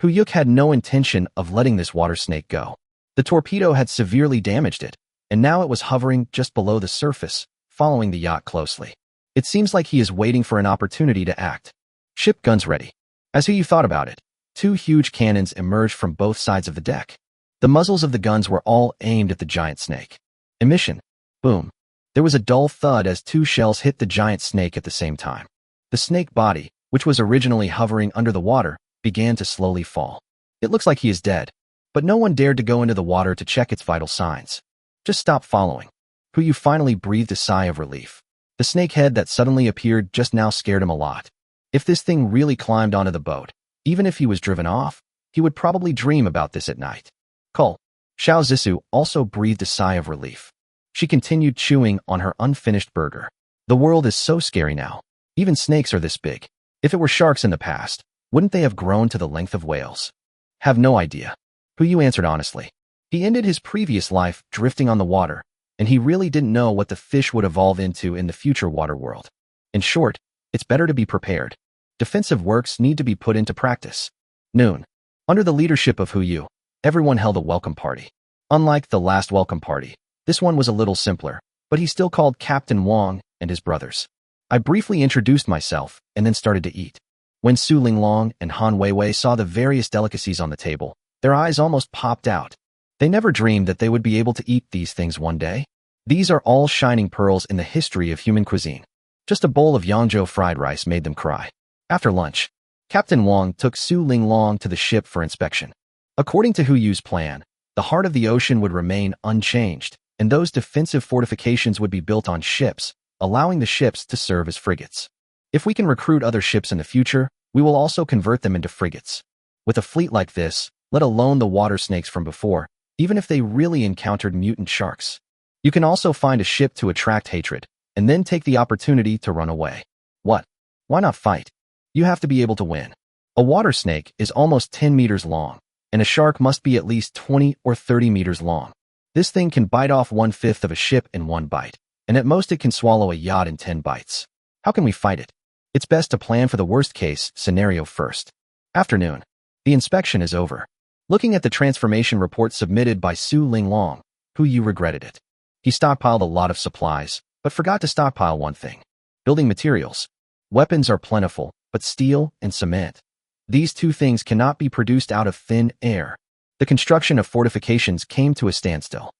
Hu Yuk had no intention of letting this water snake go. The torpedo had severely damaged it, and now it was hovering just below the surface, following the yacht closely. It seems like he is waiting for an opportunity to act. Ship guns ready. As Hu Yu thought about it, two huge cannons emerged from both sides of the deck. The muzzles of the guns were all aimed at the giant snake. Emission. Boom. There was a dull thud as two shells hit the giant snake at the same time. The snake body, which was originally hovering under the water, began to slowly fall. It looks like he is dead, but no one dared to go into the water to check its vital signs. Just stop following. Hu Yu finally breathed a sigh of relief. The snake head that suddenly appeared just now scared him a lot. If this thing really climbed onto the boat, even if he was driven off, he would probably dream about this at night. Cull. Xiao Zissou also breathed a sigh of relief. She continued chewing on her unfinished burger. The world is so scary now. Even snakes are this big. If it were sharks in the past, wouldn't they have grown to the length of whales? Have no idea. Hu Yu answered honestly. He ended his previous life drifting on the water, and he really didn't know what the fish would evolve into in the future water world. In short, it's better to be prepared. Defensive works need to be put into practice. Noon. Under the leadership of Hu Yu, everyone held a welcome party. Unlike the last welcome party, this one was a little simpler, but he still called Captain Wang and his brothers. I briefly introduced myself and then started to eat. When Su Linglong and Han Weiwei saw the various delicacies on the table, their eyes almost popped out. They never dreamed that they would be able to eat these things one day. These are all shining pearls in the history of human cuisine. Just a bowl of Yangzhou fried rice made them cry. After lunch, Captain Wang took Su Linglong to the ship for inspection. According to Hu Yu's plan, the heart of the ocean would remain unchanged, and those defensive fortifications would be built on ships, allowing the ships to serve as frigates. If we can recruit other ships in the future, we will also convert them into frigates. With a fleet like this, let alone the water snakes from before, even if they really encountered mutant sharks. You can also find a ship to attract hatred, and then take the opportunity to run away. What? Why not fight? You have to be able to win. A water snake is almost 10 meters long, and a shark must be at least 20 or 30 meters long. This thing can bite off 1/5 of a ship in one bite, and at most it can swallow a yacht in 10 bites. How can we fight it? It's best to plan for the worst-case scenario first. Afternoon. The inspection is over. Looking at the transformation report submitted by Su Linglong, Hu Yu regretted it. He stockpiled a lot of supplies, but forgot to stockpile one thing. Building materials. Weapons are plentiful, but steel and cement. These two things cannot be produced out of thin air. The construction of fortifications came to a standstill.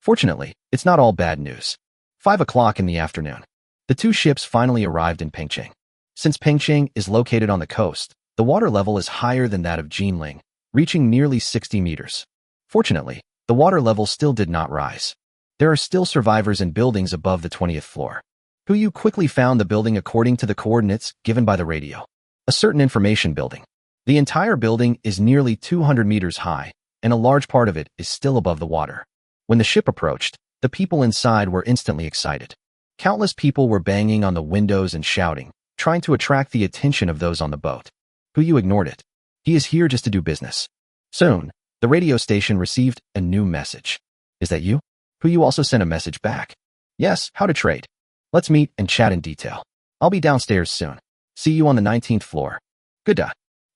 Fortunately, it's not all bad news. 5 o'clock in the afternoon. The two ships finally arrived in Pingching. Since Pingching is located on the coast, the water level is higher than that of Jinling, reaching nearly 60 meters. Fortunately, the water level still did not rise. There are still survivors in buildings above the 20th floor. Huyu quickly found the building according to the coordinates given by the radio. A certain information building. The entire building is nearly 200 meters high, and a large part of it is still above the water. When the ship approached, the people inside were instantly excited. Countless people were banging on the windows and shouting, trying to attract the attention of those on the boat. Huyu ignored it. He is here just to do business. Soon, the radio station received a new message. Is that you? Huyu also sent a message back. Yes, how to trade. Let's meet and chat in detail. I'll be downstairs soon. See you on the 19th floor. Good.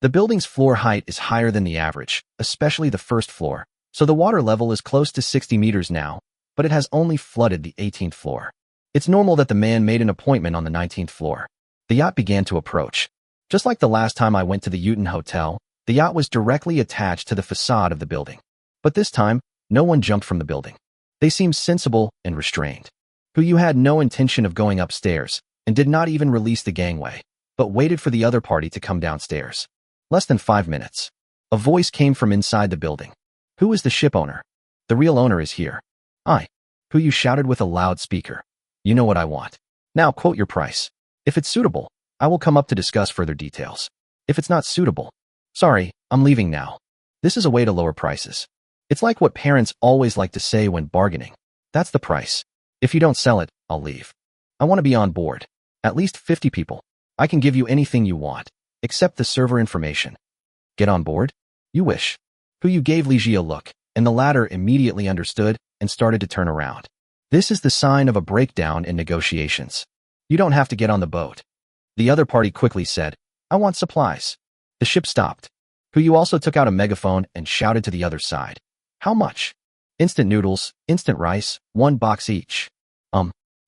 The building's floor height is higher than the average, especially the first floor, so the water level is close to 60 meters now, but it has only flooded the 18th floor. It's normal that the man made an appointment on the 19th floor. The yacht began to approach. Just like the last time I went to the Webtoon Hotel, the yacht was directly attached to the facade of the building. But this time, no one jumped from the building. They seemed sensible and restrained. Huyu had no intention of going upstairs and did not even release the gangway, but waited for the other party to come downstairs. Less than 5 minutes. A voice came from inside the building. Who is the ship owner? The real owner is here. I. Huyu shouted with a loudspeaker. You know what I want. Now quote your price. If it's suitable, I will come up to discuss further details. If it's not suitable, sorry, I'm leaving now. This is a way to lower prices. It's like what parents always like to say when bargaining. That's the price. If you don't sell it, I'll leave. I want to be on board. At least 50 people. I can give you anything you want, except the server information. Get on board? You wish. Huyu gave Li Ji a look, and the latter immediately understood and started to turn around. This is the sign of a breakdown in negotiations. You don't have to get on the boat. The other party quickly said, I want supplies. The ship stopped. Huyu also took out a megaphone and shouted to the other side. How much? Instant noodles, instant rice, 1 box each.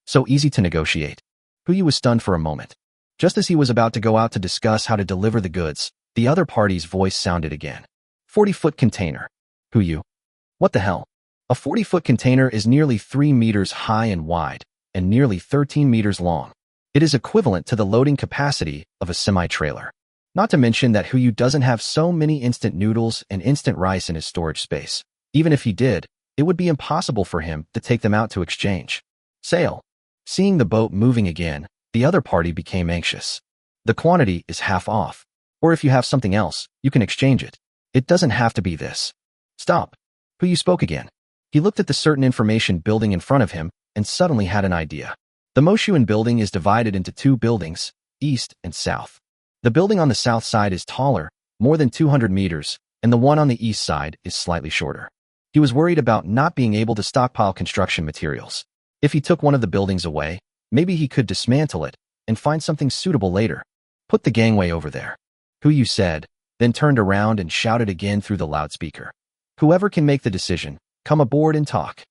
So easy to negotiate. Huyu was stunned for a moment. Just as he was about to go out to discuss how to deliver the goods, the other party's voice sounded again. 40-foot container. Huyu. What the hell? A 40-foot container is nearly 3 meters high and wide, and nearly 13 meters long. It is equivalent to the loading capacity of a semi-trailer. Not to mention that Huyu doesn't have so many instant noodles and instant rice in his storage space. Even if he did, it would be impossible for him to take them out to exchange. Sail. Seeing the boat moving again, the other party became anxious. The quantity is half off. Or if you have something else, you can exchange it. It doesn't have to be this. Stop. Huyu spoke again. He looked at the certain information building in front of him and suddenly had an idea. The Moshuan building is divided into 2 buildings, east and south. The building on the south side is taller, more than 200 meters, and the one on the east side is slightly shorter. He was worried about not being able to stockpile construction materials. If he took one of the buildings away, maybe he could dismantle it and find something suitable later. Put the gangway over there. Huyu said, then turned around and shouted again through the loudspeaker. Whoever can make the decision, come aboard and talk.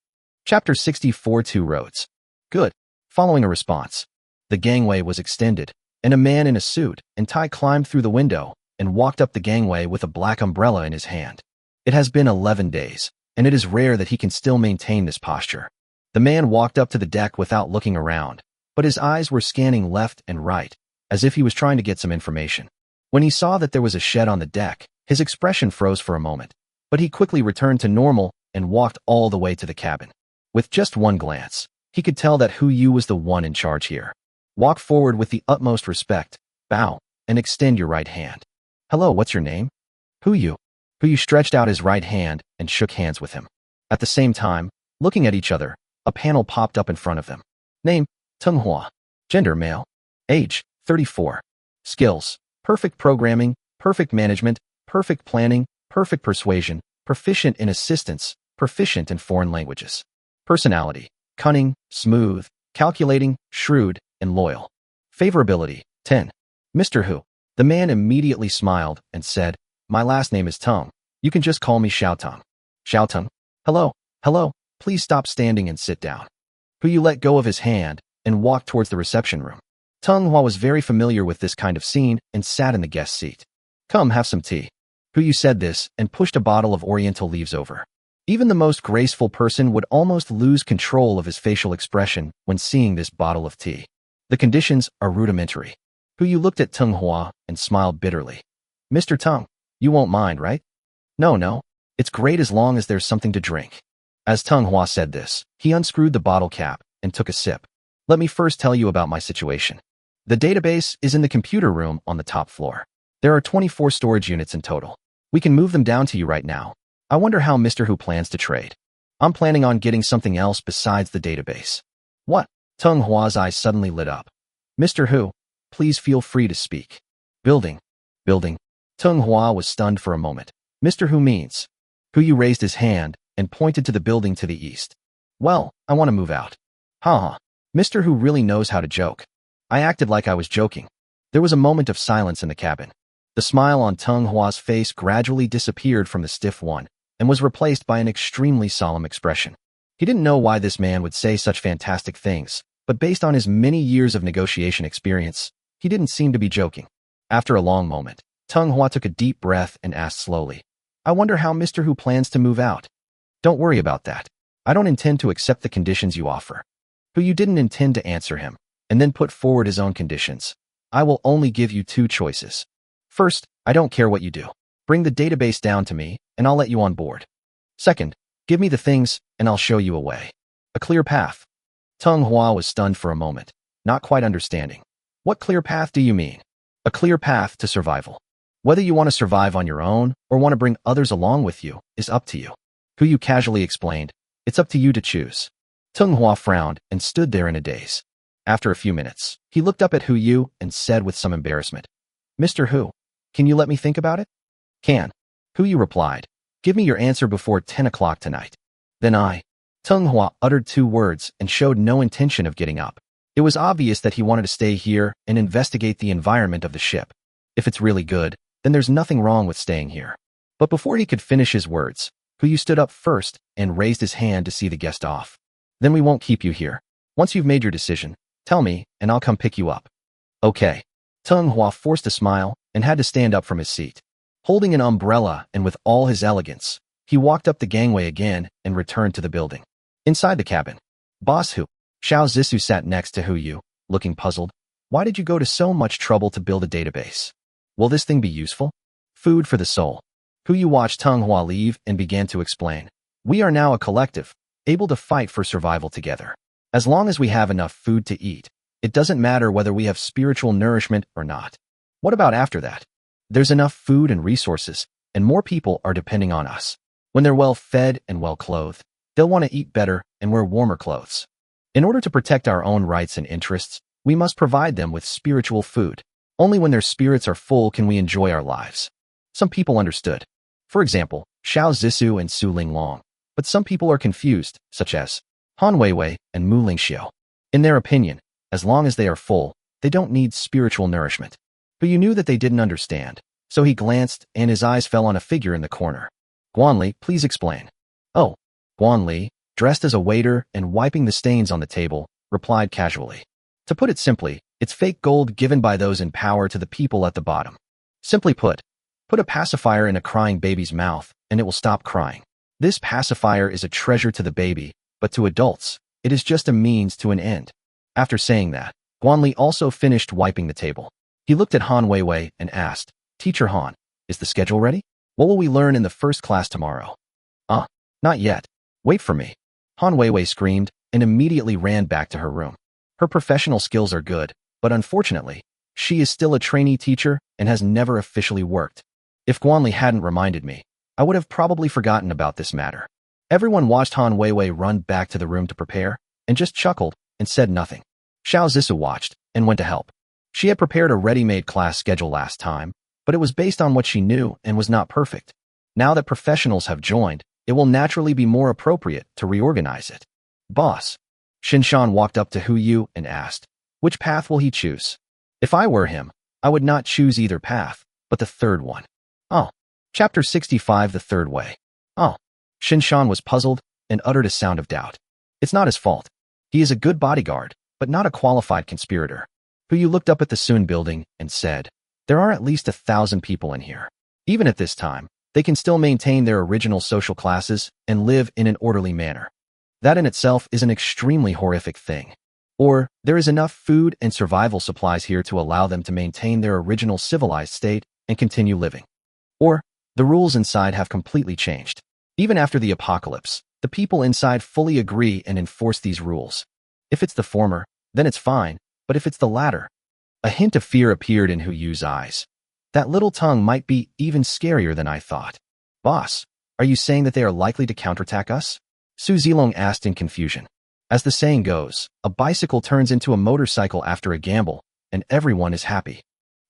Chapter 64 2 Roads. Good. Following a response, the gangway was extended, and a man in a suit and tie climbed through the window and walked up the gangway with a black umbrella in his hand. It has been 11 days, and it is rare that he can still maintain this posture. The man walked up to the deck without looking around, but his eyes were scanning left and right, as if he was trying to get some information. When he saw that there was a shed on the deck, his expression froze for a moment, but he quickly returned to normal and walked all the way to the cabin. With just one glance, he could tell that Huyu was the one in charge here. Walk forward with the utmost respect, bow, and extend your right hand. Hello, what's your name? Huyu. Huyu stretched out his right hand and shook hands with him. At the same time, looking at each other, a panel popped up in front of them. Name, Tenghua. Gender, male. Age, 34. Skills, perfect programming, perfect management, perfect planning, perfect persuasion, proficient in assistance, proficient in foreign languages. Personality, cunning, smooth, calculating, shrewd, and loyal. Favorability, 10. Mr. Hu. The man immediately smiled and said, my last name is Tong. You can just call me Xiaotong. Xiaotong. Hello, hello, please stop standing and sit down. Huyu let go of his hand and walked towards the reception room. Tenghua was very familiar with this kind of scene and sat in the guest seat. Come have some tea. Huyu said this and pushed a bottle of oriental leaves over. Even the most graceful person would almost lose control of his facial expression when seeing this bottle of tea. The conditions are rudimentary. Yu looked at Tung Hua and smiled bitterly. Mr. Tung, you won't mind, right? No. It's great as long as there's something to drink. As Tung Hua said this, he unscrewed the bottle cap and took a sip. Let me first tell you about my situation. The database is in the computer room on the top floor. There are 24 storage units in total. We can move them down to you right now. I wonder how Mr. Hu plans to trade. I'm planning on getting something else besides the database. What? Tung Hua's eyes suddenly lit up. Mr. Hu, please feel free to speak. Building. Tung Hua was stunned for a moment. Mr. Hu means. Yu raised his hand and pointed to the building to the east. Well, I want to move out. Ha. Mr. Hu really knows how to joke. I acted like I was joking. There was a moment of silence in the cabin. The smile on Tung Hua's face gradually disappeared from the stiff one and was replaced by an extremely solemn expression. He didn't know why this man would say such fantastic things, but based on his many years of negotiation experience, he didn't seem to be joking. After a long moment, Tung Hua took a deep breath and asked slowly, I wonder how Mr. Hu plans to move out. Don't worry about that. I don't intend to accept the conditions you offer. Yu didn't intend to answer him, and then put forward his own conditions. I will only give you 2 choices. First, I don't care what you do. Bring the database down to me, and I'll let you on board. Second, give me the things, and I'll show you a way. A clear path. Tung Hua was stunned for a moment, not quite understanding. What clear path do you mean? A clear path to survival. Whether you want to survive on your own or want to bring others along with you is up to you. Yu casually explained, it's up to you to choose. Tung Hua frowned and stood there in a daze. After a few minutes, he looked up at Yu and said with some embarrassment, Mr. Hu, can you let me think about it? Can. Yu replied, give me your answer before 10 o'clock tonight. Then Tung Hua uttered 2 words and showed no intention of getting up. It was obvious that he wanted to stay here and investigate the environment of the ship. If it's really good, then there's nothing wrong with staying here. But before he could finish his words, Yu stood up first and raised his hand to see the guest off. Then we won't keep you here. Once you've made your decision, tell me and I'll come pick you up. Okay. Tung Hua forced a smile and had to stand up from his seat. Holding an umbrella and with all his elegance, he walked up the gangway again and returned to the building. Inside the cabin, Boss Hu, Xiao Zissou sat next to Yu, looking puzzled. Why did you go to so much trouble to build a database? Will this thing be useful? Food for the soul. Yu watched Tung Hua leave and began to explain. We are now a collective, able to fight for survival together. As long as we have enough food to eat, it doesn't matter whether we have spiritual nourishment or not. What about after that? There's enough food and resources, and more people are depending on us. When they're well fed and well clothed, they'll want to eat better and wear warmer clothes. In order to protect our own rights and interests, we must provide them with spiritual food. Only when their spirits are full can we enjoy our lives. Some people understood. For example, Xiao Zissou and Su Linglong. But some people are confused, such as Han Weiwei and Mu Lingxiu. In their opinion, as long as they are full, they don't need spiritual nourishment. But you knew that they didn't understand, so he glanced and his eyes fell on a figure in the corner. Guanli, please explain. Oh, Guanli, dressed as a waiter and wiping the stains on the table, replied casually. To put it simply, it's fake gold given by those in power to the people at the bottom. Simply put a pacifier in a crying baby's mouth and it will stop crying. This pacifier is a treasure to the baby, but to adults, it is just a means to an end. After saying that, Guanli also finished wiping the table. He looked at Han Weiwei and asked, Teacher Han, is the schedule ready? What will we learn in the first class tomorrow? Not yet. Wait for me. Han Weiwei screamed and immediately ran back to her room. Her professional skills are good, but unfortunately, she is still a trainee teacher and has never officially worked. If Guanli hadn't reminded me, I would have probably forgotten about this matter. Everyone watched Han Weiwei run back to the room to prepare and just chuckled and said nothing. Xiao Zissou watched and went to help. She had prepared a ready-made class schedule last time, but it was based on what she knew and was not perfect. Now that professionals have joined, it will naturally be more appropriate to reorganize it. Boss. Shinshan walked up to Yu and asked, which path will he choose? If I were him, I would not choose either path, but the third one. Chapter 65, The Third Way. Shinshan was puzzled and uttered a sound of doubt. It's not his fault. He is a good bodyguard, but not a qualified conspirator. Yu looked up at the Sun building and said, there are at least 1,000 people in here. Even at this time, they can still maintain their original social classes and live in an orderly manner. That in itself is an extremely horrific thing. Or, there is enough food and survival supplies here to allow them to maintain their original civilized state and continue living. Or, the rules inside have completely changed. Even after the apocalypse, the people inside fully agree and enforce these rules. If it's the former, then it's fine, but if it's the latter, a hint of fear appeared in Hu Yu's eyes. That little tongue might be even scarier than I thought. Boss, are you saying that they are likely to counterattack us? Su Zilong asked in confusion. As the saying goes, a bicycle turns into a motorcycle after a gamble, and everyone is happy.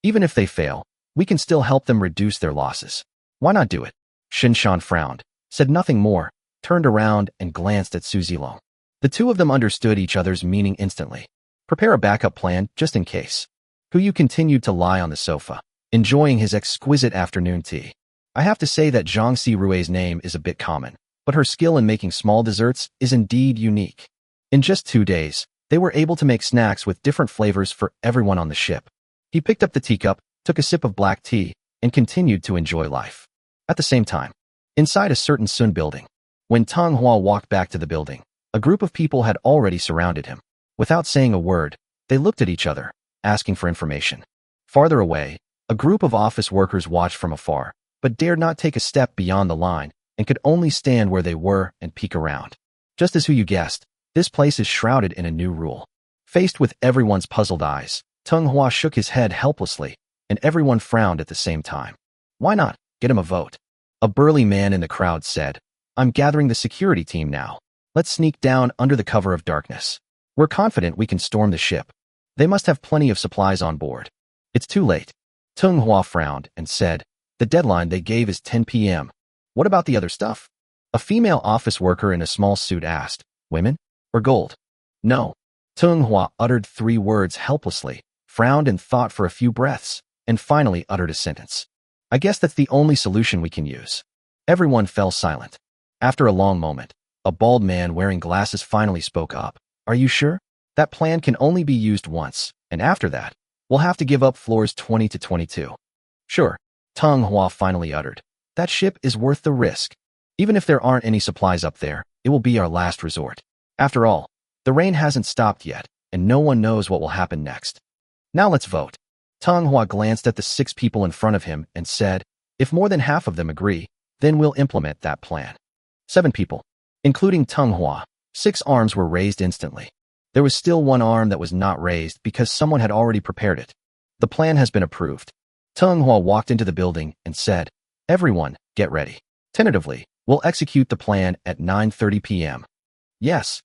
Even if they fail, we can still help them reduce their losses. Why not do it? Shinshan frowned, said nothing more, turned around and glanced at Su Zilong. The two of them understood each other's meaning instantly. Prepare a backup plan just in case. Hu Yu continued to lie on the sofa, enjoying his exquisite afternoon tea. I have to say that Zhang Sirui's name is a bit common, but her skill in making small desserts is indeed unique. In just 2 days, they were able to make snacks with different flavors for everyone on the ship. He picked up the teacup, took a sip of black tea, and continued to enjoy life. At the same time, inside a certain Sun building, when Tang Hua walked back to the building, a group of people had already surrounded him. Without saying a word, they looked at each other, asking for information. Farther away, a group of office workers watched from afar, but dared not take a step beyond the line and could only stand where they were and peek around. Just as Hu Yu guessed, this place is shrouded in a new rule. Faced with everyone's puzzled eyes, Tang Hua shook his head helplessly, and everyone frowned at the same time. Why not? Get him a vote. A burly man in the crowd said, I'm gathering the security team now. Let's sneak down under the cover of darkness. We're confident we can storm the ship. They must have plenty of supplies on board. It's too late. Tang Hua frowned and said, the deadline they gave is 10 p.m. What about the other stuff? A female office worker in a small suit asked, women? Or gold? No. Tang Hua uttered 3 words helplessly, frowned and thought for a few breaths, and finally uttered a sentence. I guess that's the only solution we can use. Everyone fell silent. After a long moment, a bald man wearing glasses finally spoke up. Are you sure? That plan can only be used once, and after that, we'll have to give up floors 20 to 22. Sure, Tang Hua finally uttered. That ship is worth the risk. Even if there aren't any supplies up there, it will be our last resort. After all, the rain hasn't stopped yet, and no one knows what will happen next. Now let's vote. Tang Hua glanced at the 6 people in front of him and said, if more than half of them agree, then we'll implement that plan. 7 people, including Tang Hua. 6 arms were raised instantly. There was still 1 arm that was not raised because someone had already prepared it. The plan has been approved. Tang Hua walked into the building and said, everyone, get ready. Tentatively, we'll execute the plan at 9:30 p.m. Yes.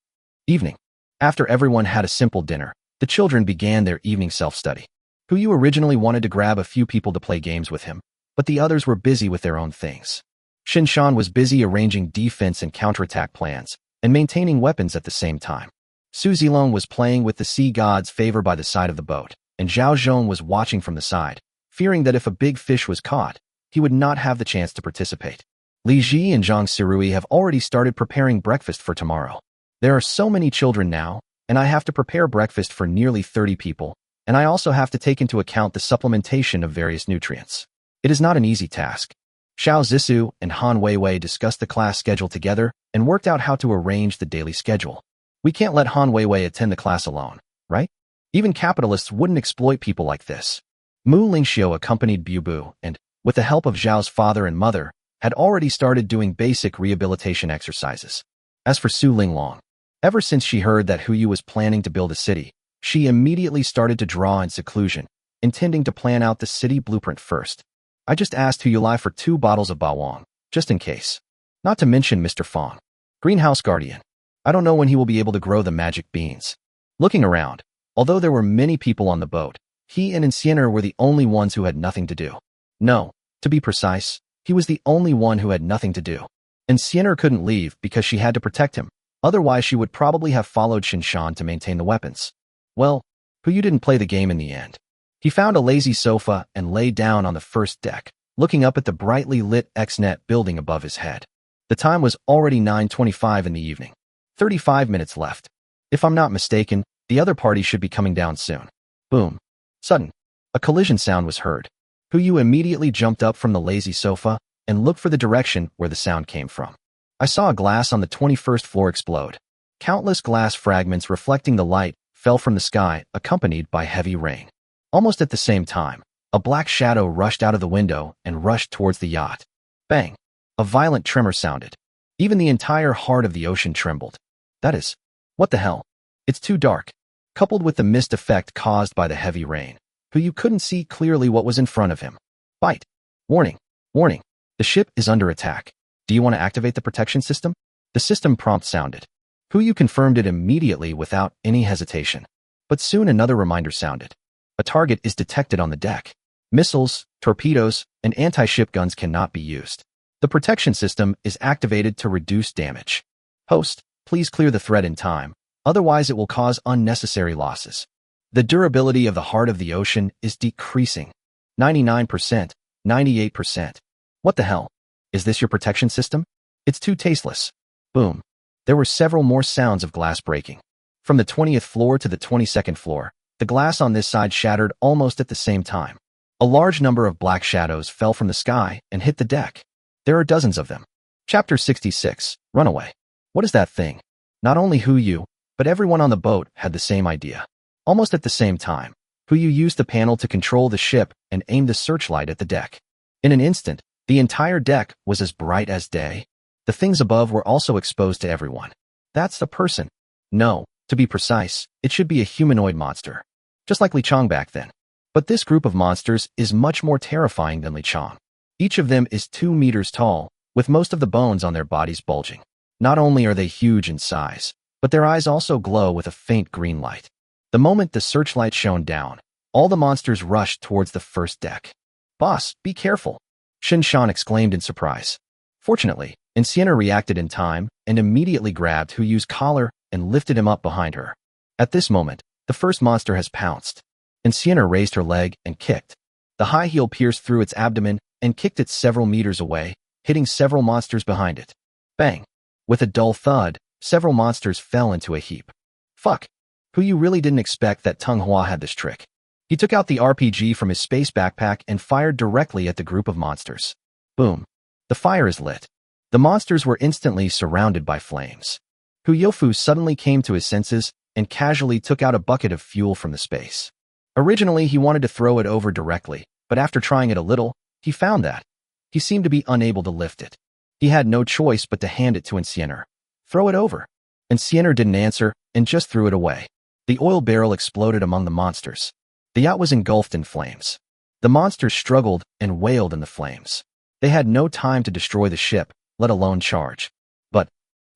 Evening. After everyone had a simple dinner, the children began their evening self-study. Hu Yu originally wanted to grab a few people to play games with him, but the others were busy with their own things. Shinshan was busy arranging defense and counterattack plans, and maintaining weapons at the same time. Su Zilong was playing with the sea god's favor by the side of the boat, and Zhao Zhong was watching from the side, fearing that if a big fish was caught, he would not have the chance to participate. Li Ji and Zhang Sirui have already started preparing breakfast for tomorrow. There are so many children now, and I have to prepare breakfast for nearly 30 people, and I also have to take into account the supplementation of various nutrients. It is not an easy task. Xiao Zissou and Han Weiwei discussed the class schedule together and worked out how to arrange the daily schedule. We can't let Han Weiwei attend the class alone, right? Even capitalists wouldn't exploit people like this. Mu Lingxiu accompanied Bubu and, with the help of Zhao's father and mother, had already started doing basic rehabilitation exercises. As for Su Linglong, ever since she heard that Hu Yu was planning to build a city, she immediately started to draw in seclusion, intending to plan out the city blueprint first. I just asked Hu Yulai for 2 bottles of bawang, just in case. Not to mention Mr. Fong, Greenhouse Guardian. I don't know when he will be able to grow the magic beans. Looking around, although there were many people on the boat, he and Enciener were the only ones who had nothing to do. No, to be precise, he was the only one who had nothing to do. Enciener couldn't leave because she had to protect him, otherwise she would probably have followed Shinshan to maintain the weapons. Well, Hu Yu didn't play the game in the end. He found a lazy sofa and lay down on the first deck, looking up at the brightly lit X-Net building above his head. The time was already 9:25 in the evening. 35 minutes left. If I'm not mistaken, the other party should be coming down soon. Boom. Sudden. A collision sound was heard. Hu Yu immediately jumped up from the lazy sofa and looked for the direction where the sound came from. I saw a glass on the 21st floor explode. Countless glass fragments reflecting the light fell from the sky, accompanied by heavy rain. Almost at the same time, a black shadow rushed out of the window and rushed towards the yacht. Bang! A violent tremor sounded. Even the entire heart of the ocean trembled. That is, what the hell? It's too dark. Coupled with the mist effect caused by the heavy rain, you couldn't see clearly what was in front of him. Bite! Warning! Warning! The ship is under attack. Do you want to activate the protection system? The system prompt sounded. You confirmed it immediately without any hesitation. But soon another reminder sounded. A target is detected on the deck. Missiles, torpedoes, and anti-ship guns cannot be used. The protection system is activated to reduce damage. Host, please clear the threat in time, otherwise it will cause unnecessary losses. The durability of the heart of the ocean is decreasing. 99%, 98%. What the hell? Is this your protection system? It's too tasteless. Boom. There were several more sounds of glass breaking. From the 20th floor to the 22nd floor, the glass on this side shattered almost at the same time. A large number of black shadows fell from the sky and hit the deck. There are dozens of them. Chapter 66, Runaway. What is that thing? Not only you, but everyone on the boat had the same idea. Almost at the same time, you used the panel to control the ship and aimed the searchlight at the deck. In an instant, the entire deck was as bright as day. The things above were also exposed to everyone. That's the person. No, to be precise, it should be a humanoid monster. Just like Li Chang back then. But this group of monsters is much more terrifying than Li Chang. Each of them is 2 meters tall, with most of the bones on their bodies bulging. Not only are they huge in size, but their eyes also glow with a faint green light. The moment the searchlight shone down, all the monsters rushed towards the first deck. Boss, be careful! Shin Shan exclaimed in surprise. Fortunately, Sienna reacted in time and immediately grabbed Huyu's collar and lifted him up behind her. At this moment, the first monster has pounced. Sienna raised her leg and kicked. The high heel pierced through its abdomen and kicked it several meters away, hitting several monsters behind it. Bang! With a dull thud, several monsters fell into a heap. Fuck! Huyu really didn't expect that Tung Hua had this trick. He took out the RPG from his space backpack and fired directly at the group of monsters. Boom! The fire is lit. The monsters were instantly surrounded by flames. Huyofu suddenly came to his senses and casually took out a bucket of fuel from the space. Originally, he wanted to throw it over directly, but after trying it a little, he found that he seemed to be unable to lift it. He had no choice but to hand it to Encienner. Throw it over. Encienner didn't answer and just threw it away. The oil barrel exploded among the monsters. The yacht was engulfed in flames. The monsters struggled and wailed in the flames. They had no time to destroy the ship, let alone charge. But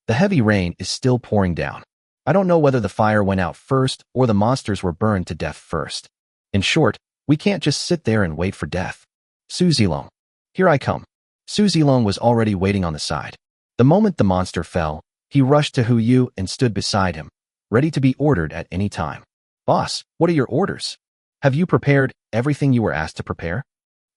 the heavy rain is still pouring down. I don't know whether the fire went out first or the monsters were burned to death first. In short, we can't just sit there and wait for death. Su Zilong. Here I come. Su Zilong was already waiting on the side. The moment the monster fell, he rushed to Hu Yu and stood beside him, ready to be ordered at any time. Boss, what are your orders? Have you prepared everything you were asked to prepare?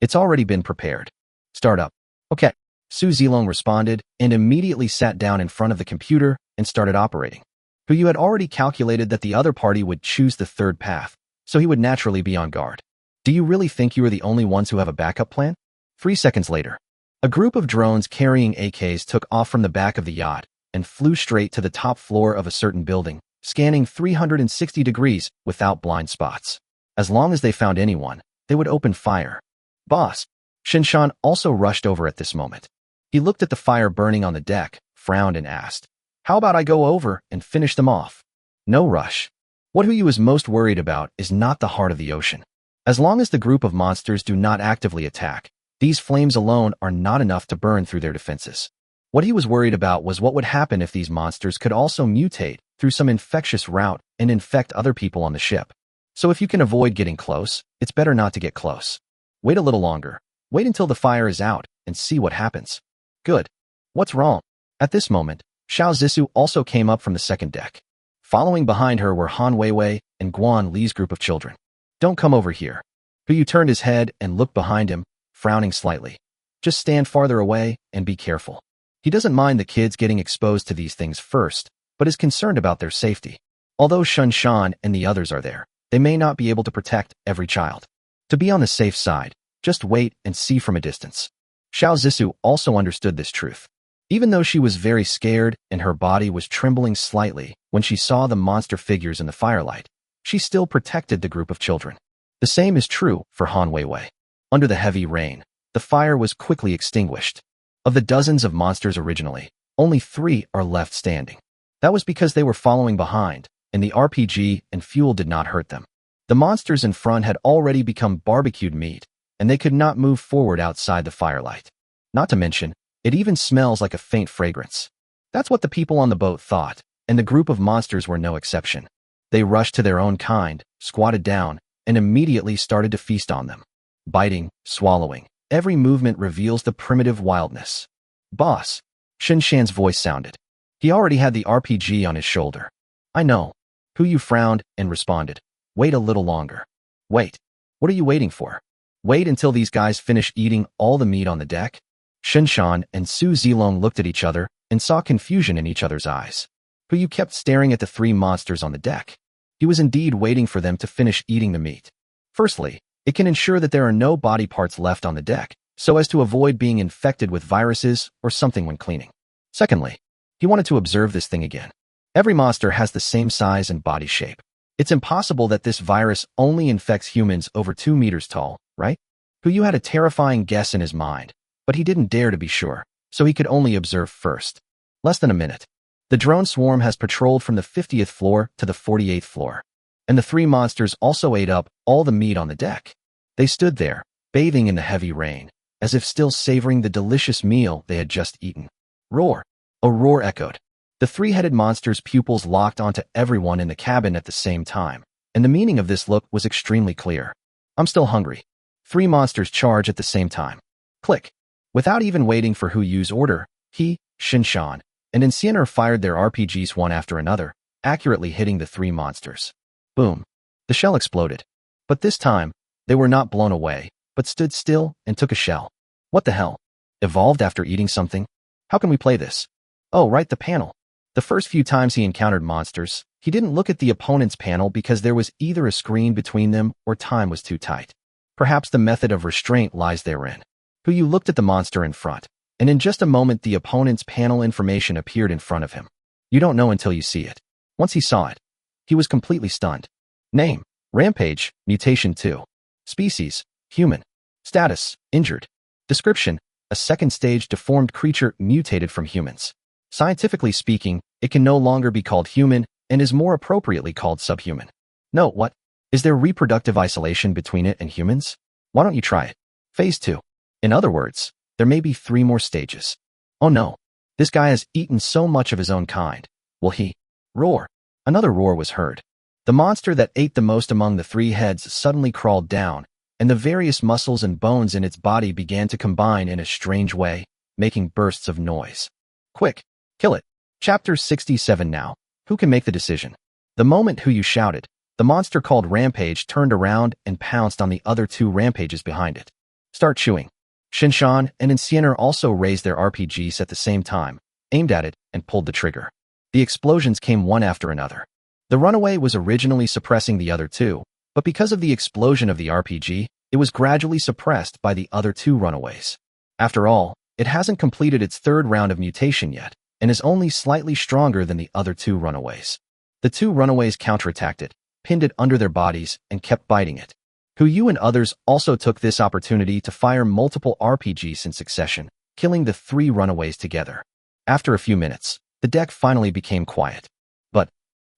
It's already been prepared. Start up. Okay. Su Zilong responded and immediately sat down in front of the computer and started operating. Hu Yu had already calculated that the other party would choose the third path, so he would naturally be on guard. Do you really think you are the only ones who have a backup plan? 3 seconds later, a group of drones carrying AKs took off from the back of the yacht and flew straight to the top floor of a certain building, scanning 360 degrees without blind spots. As long as they found anyone, they would open fire. Boss, Shinshan also rushed over at this moment. He looked at the fire burning on the deck, frowned and asked, how about I go over and finish them off? No rush. What Huyu is most worried about is not the heart of the ocean. As long as the group of monsters do not actively attack, these flames alone are not enough to burn through their defenses. What he was worried about was what would happen if these monsters could also mutate through some infectious route and infect other people on the ship. So if you can avoid getting close, it's better not to get close. Wait a little longer. Wait until the fire is out and see what happens. Good. What's wrong? At this moment, Xiao Zissou also came up from the second deck. Following behind her were Han Weiwei and Guan Li's group of children. Don't come over here. Huyu turned his head and looked behind him, frowning slightly. Just stand farther away and be careful. He doesn't mind the kids getting exposed to these things first, but is concerned about their safety. Although Shun Shan and the others are there, they may not be able to protect every child. To be on the safe side, just wait and see from a distance. Xiao Zissou also understood this truth. Even though she was very scared and her body was trembling slightly when she saw the monster figures in the firelight, she still protected the group of children. The same is true for Han Weiwei. Under the heavy rain, the fire was quickly extinguished. Of the dozens of monsters originally, only 3 are left standing. That was because they were following behind, and the RPG and fuel did not hurt them. The monsters in front had already become barbecued meat, and they could not move forward outside the firelight. Not to mention, it even smells like a faint fragrance. That's what the people on the boat thought, and the group of monsters were no exception. They rushed to their own kind, squatted down, and immediately started to feast on them. Biting, swallowing, every movement reveals the primitive wildness. Boss, Shen Shan's voice sounded. He already had the RPG on his shoulder. I know. Hu Yu frowned and responded. Wait a little longer. Wait. What are you waiting for? Wait until these guys finish eating all the meat on the deck? Shen Shan and Su Zilong looked at each other and saw confusion in each other's eyes. Hu Yu kept staring at the 3 monsters on the deck. He was indeed waiting for them to finish eating the meat. Firstly, it can ensure that there are no body parts left on the deck, so as to avoid being infected with viruses or something when cleaning. Secondly, he wanted to observe this thing again. Every monster has the same size and body shape. It's impossible that this virus only infects humans over 2 meters tall, right? Hu Yu had a terrifying guess in his mind, but he didn't dare to be sure, so he could only observe first. Less than a minute. The drone swarm has patrolled from the 50th floor to the 48th floor, and the 3 monsters also ate up all the meat on the deck. They stood there, bathing in the heavy rain, as if still savoring the delicious meal they had just eaten. Roar! A roar echoed. The 3-headed monster's pupils locked onto everyone in the cabin at the same time, and the meaning of this look was extremely clear. I'm still hungry. 3 monsters charge at the same time. Click. Without even waiting for Hu Yu's order, he, Shen Shan, and Invincible fired their RPGs one after another, accurately hitting the 3 monsters. Boom. The shell exploded. But this time, they were not blown away, but stood still and took a shell. What the hell? Evolved after eating something? How can we play this? Oh, right, the panel. The first few times he encountered monsters, he didn't look at the opponent's panel because there was either a screen between them or time was too tight. Perhaps the method of restraint lies therein. Hu Yu looked at the monster in front, and in just a moment the opponent's panel information appeared in front of him. You don't know until you see it. Once he saw it, he was completely stunned. Name, Rampage, Mutation 2. Species, Human. Status, Injured. Description, a second-stage deformed creature mutated from humans. Scientifically speaking, it can no longer be called human and is more appropriately called subhuman. No, what? Is there reproductive isolation between it and humans? Why don't you try it? Phase 2. In other words, there may be 3 more stages. Oh no. This guy has eaten so much of his own kind. Will he? Roar. Another roar was heard. The monster that ate the most among the 3 heads suddenly crawled down, and the various muscles and bones in its body began to combine in a strange way, making bursts of noise. Quick, kill it. Chapter 67 now. Who can make the decision? The moment Hu Yu shouted, the monster called Rampage turned around and pounced on the other 2 rampages behind it. Start chewing. Shen Shan and Invincible also raised their RPGs at the same time, aimed at it, and pulled the trigger. The explosions came one after another. The runaway was originally suppressing the other 2, but because of the explosion of the RPG, it was gradually suppressed by the other 2 runaways. After all, it hasn't completed its 3rd round of mutation yet, and is only slightly stronger than the other 2 runaways. The 2 runaways counterattacked it, pinned it under their bodies, and kept biting it. Hu Yu and others also took this opportunity to fire multiple RPGs in succession, killing the 3 runaways together. After a few minutes, the deck finally became quiet. But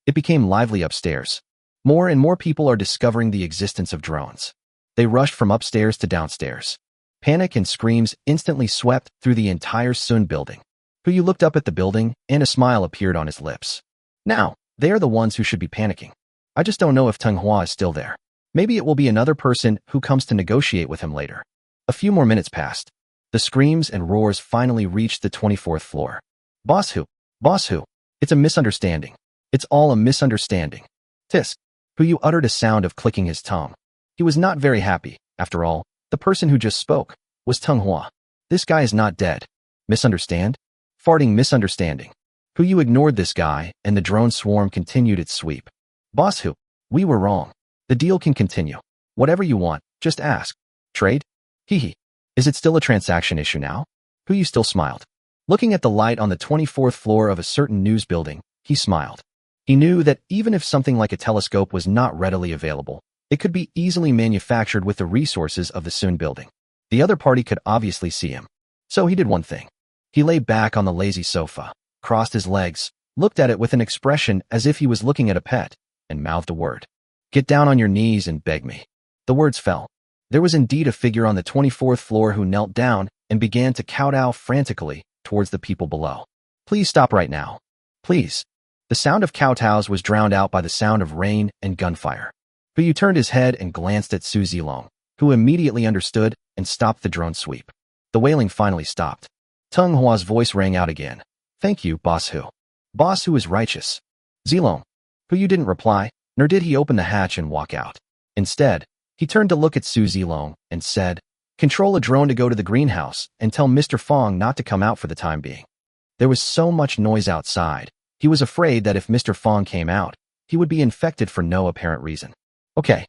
it became lively upstairs. More and more people are discovering the existence of drones. They rushed from upstairs to downstairs. Panic and screams instantly swept through the entire Sun building. Hu Yu looked up at the building, and a smile appeared on his lips. Now, they are the ones who should be panicking. I just don't know if Manhwa is still there. Maybe it will be another person who comes to negotiate with him later. A few more minutes passed. The screams and roars finally reached the 24th floor. Boss Hu? Boss Hu? It's a misunderstanding. It's all a misunderstanding. Tisk. Hu Yu uttered a sound of clicking his tongue. He was not very happy. After all, the person who just spoke was Manhwa. This guy is not dead. Misunderstand? Farting misunderstanding. Hu Yu ignored this guy, and the drone swarm continued its sweep. Boss Hu? We were wrong. The deal can continue. Whatever you want, just ask. Trade? Hee hee. Is it still a transaction issue now? Hu Yu still smiled. Looking at the light on the 24th floor of a certain news building, he smiled. He knew that even if something like a telescope was not readily available, it could be easily manufactured with the resources of the Soon building. The other party could obviously see him. So he did one thing. He lay back on the lazy sofa, crossed his legs, looked at it with an expression as if he was looking at a pet, and mouthed a word. Get down on your knees and beg me. The words fell. There was indeed a figure on the 24th floor who knelt down and began to kowtow frantically towards the people below. Please stop right now. Please. The sound of kowtows was drowned out by the sound of rain and gunfire. Hu Yu turned his head and glanced at Su Zilong, who immediately understood and stopped the drone sweep. The wailing finally stopped. Tung Hua's voice rang out again. Thank you, Boss Hu. Boss Hu is righteous. Zilong. Hu Yu didn't reply, nor did he open the hatch and walk out. Instead, he turned to look at Su Zilong and said, Control a drone to go to the greenhouse and tell Mr. Fong not to come out for the time being. There was so much noise outside. He was afraid that if Mr. Fong came out, he would be infected for no apparent reason. Okay.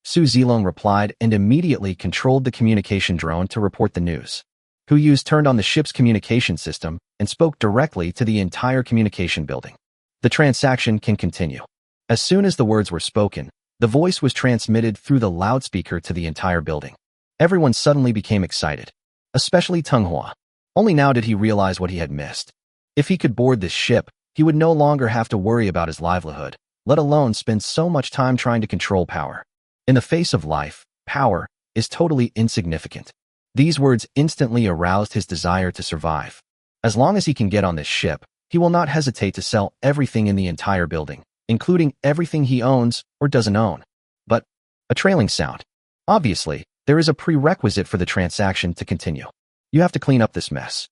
Su Zilong replied and immediately controlled the communication drone to report the news. Hu Yu's turned on the ship's communication system and spoke directly to the entire communication building. The transaction can continue. As soon as the words were spoken, the voice was transmitted through the loudspeaker to the entire building. Everyone suddenly became excited, especially Tung Hua. Only now did he realize what he had missed. If he could board this ship, he would no longer have to worry about his livelihood, let alone spend so much time trying to control power. In the face of life, power is totally insignificant. These words instantly aroused his desire to survive. As long as he can get on this ship, he will not hesitate to sell everything in the entire building, including everything he owns or doesn't own. But a trailing sound. Obviously, there is a prerequisite for the transaction to continue. You have to clean up this mess.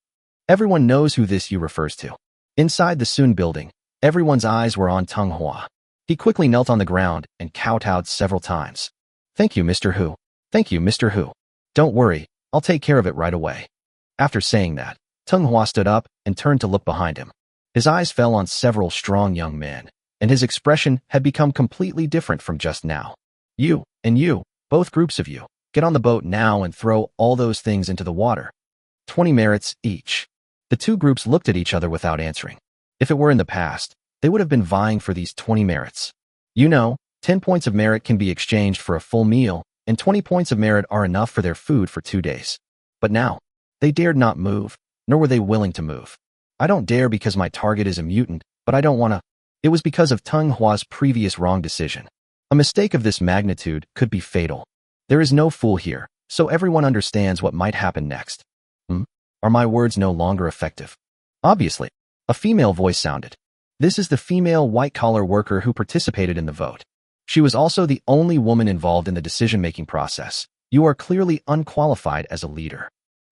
Everyone knows who this you refers to. Inside the Soon building, everyone's eyes were on Tung Hua. He quickly knelt on the ground and kowtowed several times. Thank you, Mr. Hu. Thank you, Mr. Hu. Don't worry, I'll take care of it right away. After saying that, Tung Hua stood up and turned to look behind him. His eyes fell on several strong young men, and his expression had become completely different from just now. You, and you, both groups of you, get on the boat now and throw all those things into the water. 20 merits each. The two groups looked at each other without answering. If it were in the past, they would have been vying for these 20 merits. 10 points of merit can be exchanged for a full meal, and 20 points of merit are enough for their food for 2 days. But now, they dared not move, nor were they willing to move. I don't dare because my target is a mutant, but I don't want to. It was because of Tung Hua's previous wrong decision. A mistake of this magnitude could be fatal. There is no fool here, so everyone understands what might happen next. Are my words no longer effective? Obviously. A female voice sounded. This is the female white-collar worker who participated in the vote. She was also the only woman involved in the decision-making process. You are clearly unqualified as a leader.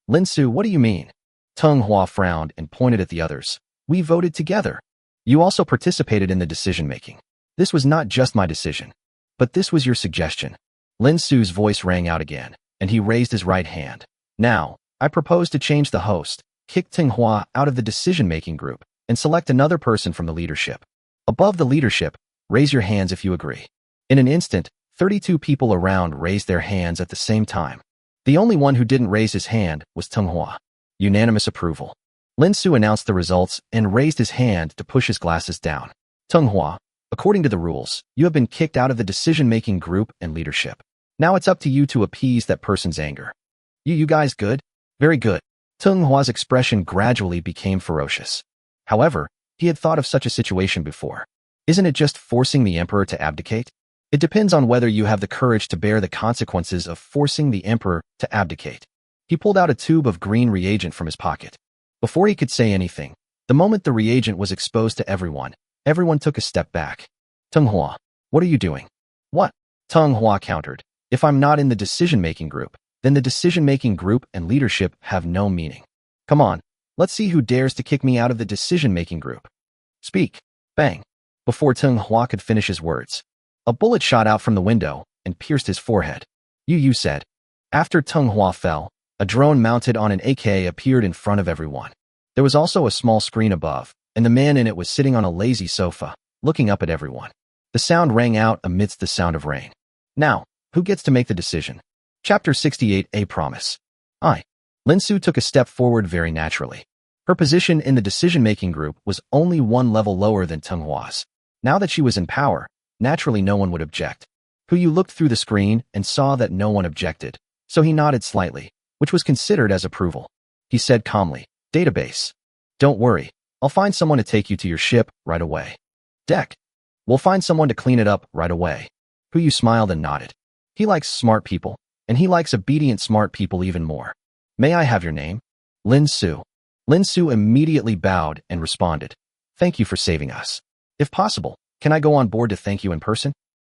Lin Su, what do you mean? Tung Hua frowned and pointed at the others. We voted together. You also participated in the decision-making. This was not just my decision, but this was your suggestion. Lin Su's voice rang out again, and he raised his right hand. Now, I propose to change the host, kick Tung Hua out of the decision-making group, and select another person from the leadership. Above the leadership, raise your hands if you agree. In an instant, 32 people around raised their hands at the same time. The only one who didn't raise his hand was Tung Hua. Unanimous approval. Lin Su announced the results and raised his hand to push his glasses down. Tung Hua, according to the rules, you have been kicked out of the decision-making group and leadership. Now it's up to you to appease that person's anger. You guys good? Very good. Tung Hua's expression gradually became ferocious. However, he had thought of such a situation before. Isn't it just forcing the emperor to abdicate? It depends on whether you have the courage to bear the consequences of forcing the emperor to abdicate. He pulled out a tube of green reagent from his pocket. Before he could say anything, the moment the reagent was exposed to everyone took a step back. Tung Hua, what are you doing? What? Tung Hua countered. If I'm not in the decision-making group, then the decision-making group and leadership have no meaning. Come on, let's see who dares to kick me out of the decision-making group. Speak. Bang. Before Tung Hua could finish his words, a bullet shot out from the window and pierced his forehead. You said. After Tung Hua fell, a drone mounted on an AK appeared in front of everyone. There was also a small screen above, and the man in it was sitting on a lazy sofa, looking up at everyone. The sound rang out amidst the sound of rain. Now, who gets to make the decision? Chapter 68, A Promise. I. Lin Su took a step forward very naturally. Her position in the decision-making group was only one level lower than Tenghua's. Now that she was in power, naturally no one would object. Yu looked through the screen and saw that no one objected, so he nodded slightly, which was considered as approval. He said calmly, "Database. Don't worry, I'll find someone to take you to your ship right away. Deck. We'll find someone to clean it up right away." Yu smiled and nodded. He likes smart people, and he likes obedient smart people even more. "May I have your name?" "Lin Su." Lin Su immediately bowed and responded, "Thank you for saving us. If possible, can I go on board to thank you in person?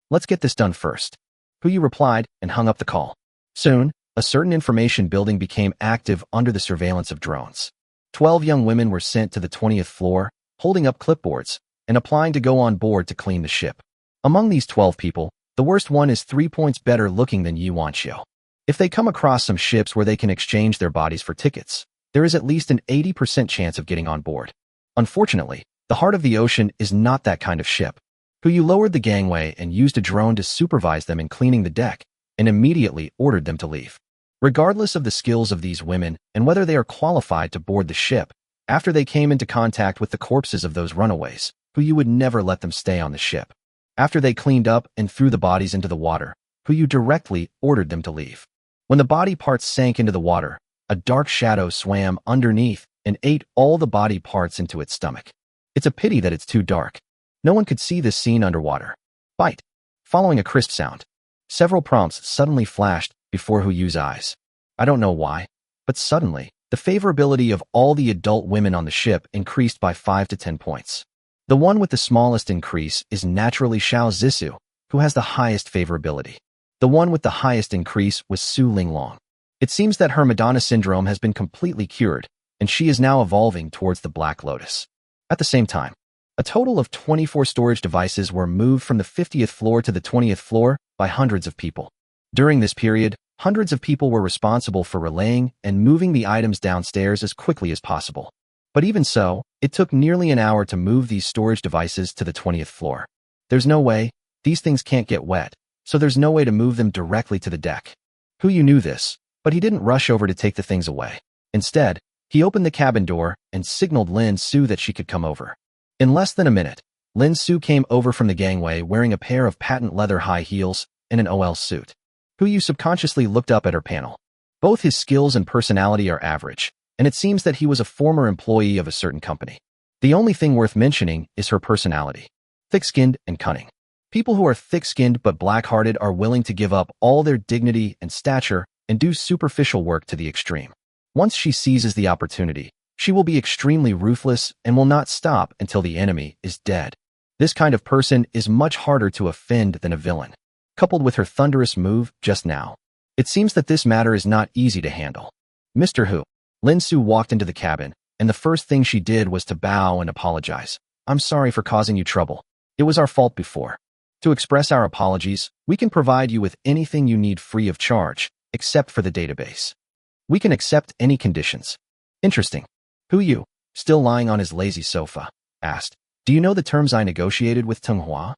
Let's get this done first." Yu replied and hung up the call. Soon, a certain information building became active under the surveillance of drones. 12 young women were sent to the 20th floor, holding up clipboards and applying to go on board to clean the ship. Among these 12 people, the worst one is 3 points better looking than Yu Wanxiu. If they come across some ships where they can exchange their bodies for tickets, there is at least an 80% chance of getting on board. Unfortunately, the heart of the ocean is not that kind of ship. Yu lowered the gangway and used a drone to supervise them in cleaning the deck, and immediately ordered them to leave. Regardless of the skills of these women and whether they are qualified to board the ship, after they came into contact with the corpses of those runaways, Yu would never let them stay on the ship. After they cleaned up and threw the bodies into the water, Yu directly ordered them to leave. When the body parts sank into the water, a dark shadow swam underneath and ate all the body parts into its stomach. It's a pity that it's too dark. No one could see this scene underwater. Bite. Following a crisp sound, several prompts suddenly flashed before Yu's eyes. I don't know why, but suddenly, the favorability of all the adult women on the ship increased by 5 to 10 points. The one with the smallest increase is naturally Xiao Zixu, who has the highest favorability. The one with the highest increase was Su Linglong. It seems that her Madonna syndrome has been completely cured, and she is now evolving towards the Black Lotus. At the same time, a total of 24 storage devices were moved from the 50th floor to the 20th floor by hundreds of people. During this period, hundreds of people were responsible for relaying and moving the items downstairs as quickly as possible. But even so, it took nearly an hour to move these storage devices to the 20th floor. There's no way, these things can't get wet, so there's no way to move them directly to the deck. Yu knew this, but he didn't rush over to take the things away. Instead, he opened the cabin door and signaled Lin Su that she could come over. In less than a minute, Lin Su came over from the gangway wearing a pair of patent leather high heels and an OL suit. Yu subconsciously looked up at her panel. Both his skills and personality are average, and it seems that he was a former employee of a certain company. The only thing worth mentioning is her personality. Thick-skinned and cunning. People who are thick-skinned but black-hearted are willing to give up all their dignity and stature and do superficial work to the extreme. Once she seizes the opportunity, she will be extremely ruthless and will not stop until the enemy is dead. This kind of person is much harder to offend than a villain. Coupled with her thunderous move just now, it seems that this matter is not easy to handle. "Mr. Hu." Lin Su walked into the cabin, and the first thing she did was to bow and apologize. "I'm sorry for causing you trouble. It was our fault before. To express our apologies, we can provide you with anything you need free of charge, except for the database. We can accept any conditions." "Interesting." Yu, still lying on his lazy sofa, asked, "Do you know the terms I negotiated with Tenghua?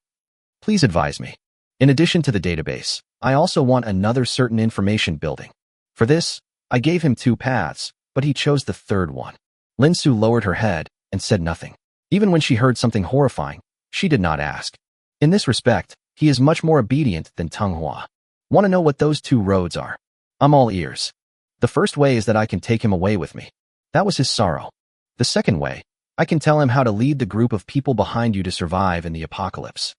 Please advise me. In addition to the database, I also want another certain information building. For this, I gave him 2 paths, but he chose the third one." Lin Su lowered her head and said nothing. Even when she heard something horrifying, she did not ask. In this respect, he is much more obedient than Tenghua. "Want to know what those 2 roads are? I'm all ears. The first way is that I can take him away with me. That was his sorrow. The second way, I can tell him how to lead the group of people behind you to survive in the apocalypse.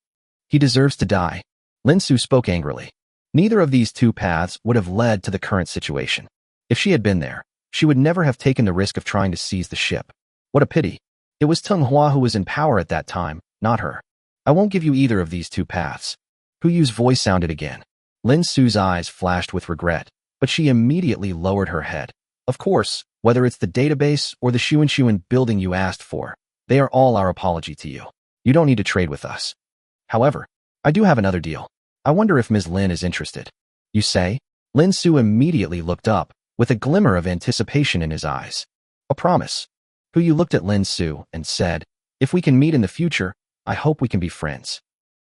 He deserves to die." Lin Su spoke angrily. Neither of these 2 paths would have led to the current situation. If she had been there, she would never have taken the risk of trying to seize the ship. What a pity. It was Tenghua who was in power at that time, not her. "I won't give you either of these 2 paths." Yu's voice sounded again. Lin Su's eyes flashed with regret, but she immediately lowered her head. "Of course, whether it's the database or the Xuan building you asked for, they are all our apology to you. You don't need to trade with us. However, I do have another deal. I wonder if Ms. Lin is interested." "You say?" Lin Su immediately looked up, with a glimmer of anticipation in his eyes. "A promise." Yu looked at Lin Su and said, "If we can meet in the future, I hope we can be friends."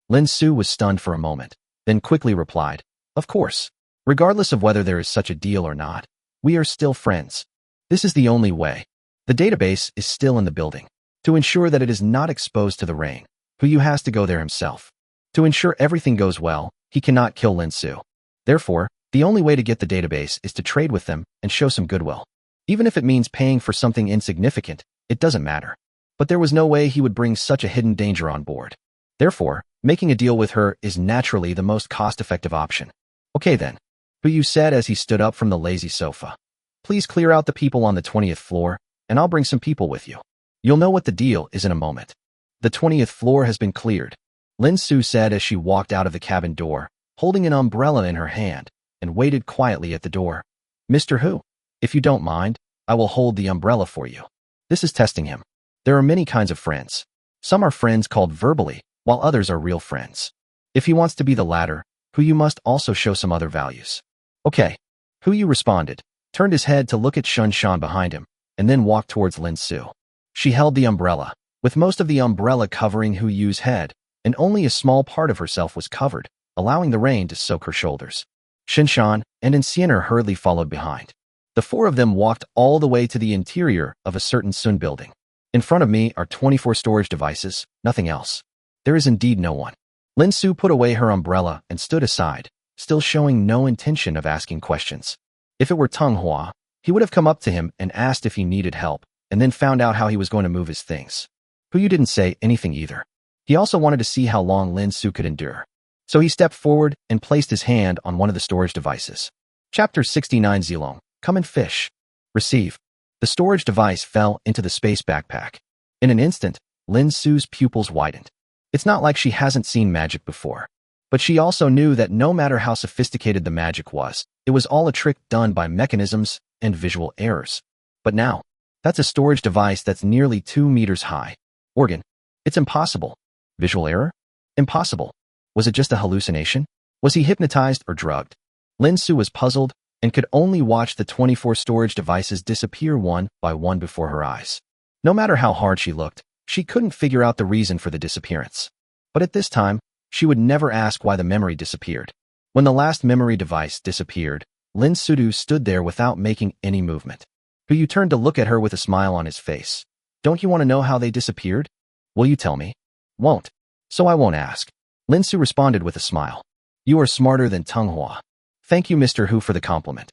Lin Su was stunned for a moment, then quickly replied, "Of course. Regardless of whether there is such a deal or not, We are still friends. This is the only way. The database is still in the building. To ensure that it is not exposed to the rain, Huyu has to go there himself. To ensure everything goes well, he cannot kill Lin Su. Therefore, the only way to get the database is to trade with them and show some goodwill. Even if it means paying for something insignificant, it doesn't matter. But there was no way he would bring such a hidden danger on board. Therefore, making a deal with her is naturally the most cost-effective option. Okay then, Huyu said as he stood up from the lazy sofa. Please clear out the people on the 20th floor, and I'll bring some people with you. You'll know what the deal is in a moment. The 20th floor has been cleared, Lin Su said as she walked out of the cabin door, holding an umbrella in her hand, and waited quietly at the door. Mr. Hu, if you don't mind, I will hold the umbrella for you. This is testing him. There are many kinds of friends. Some are friends called verbally, while others are real friends. If he wants to be the latter, Huyu must also show some other values. Okay. Huyu responded, turned his head to look at Shun Shan behind him, and then walked towards Lin Su. She held the umbrella, with most of the umbrella covering Huyu's head, and only a small part of herself was covered, allowing the rain to soak her shoulders. Shinshan and Insiener hurriedly followed behind. The four of them walked all the way to the interior of a certain Sun building. In front of me are 24 storage devices, nothing else. There is indeed no one. Lin Su put away her umbrella and stood aside, still showing no intention of asking questions. If it were Manhwa, he would have come up to him and asked if he needed help, and then found out how he was going to move his things. Huyu didn't say anything either. He also wanted to see how long Lin Su could endure. So he stepped forward and placed his hand on one of the storage devices. Chapter 69 Zilong, come and fish. Receive. The storage device fell into the space backpack. In an instant, Lin Su's pupils widened. It's not like she hasn't seen magic before. But she also knew that no matter how sophisticated the magic was, it was all a trick done by mechanisms and visual errors. But now, that's a storage device that's nearly 2 meters high. Organ. It's impossible. Visual error? Impossible. Was it just a hallucination? Was he hypnotized or drugged? Lin Su was puzzled and could only watch the 24 storage devices disappear one by one before her eyes. No matter how hard she looked, she couldn't figure out the reason for the disappearance. But at this time, she would never ask why the memory disappeared. When the last memory device disappeared, Lin Sudu stood there without making any movement. Huyu turned to look at her with a smile on his face. Don't you want to know how they disappeared? Will you tell me? Won't. So I won't ask. Lin Su responded with a smile. You are smarter than Manhwa. Thank you, Mr. Hu, for the compliment.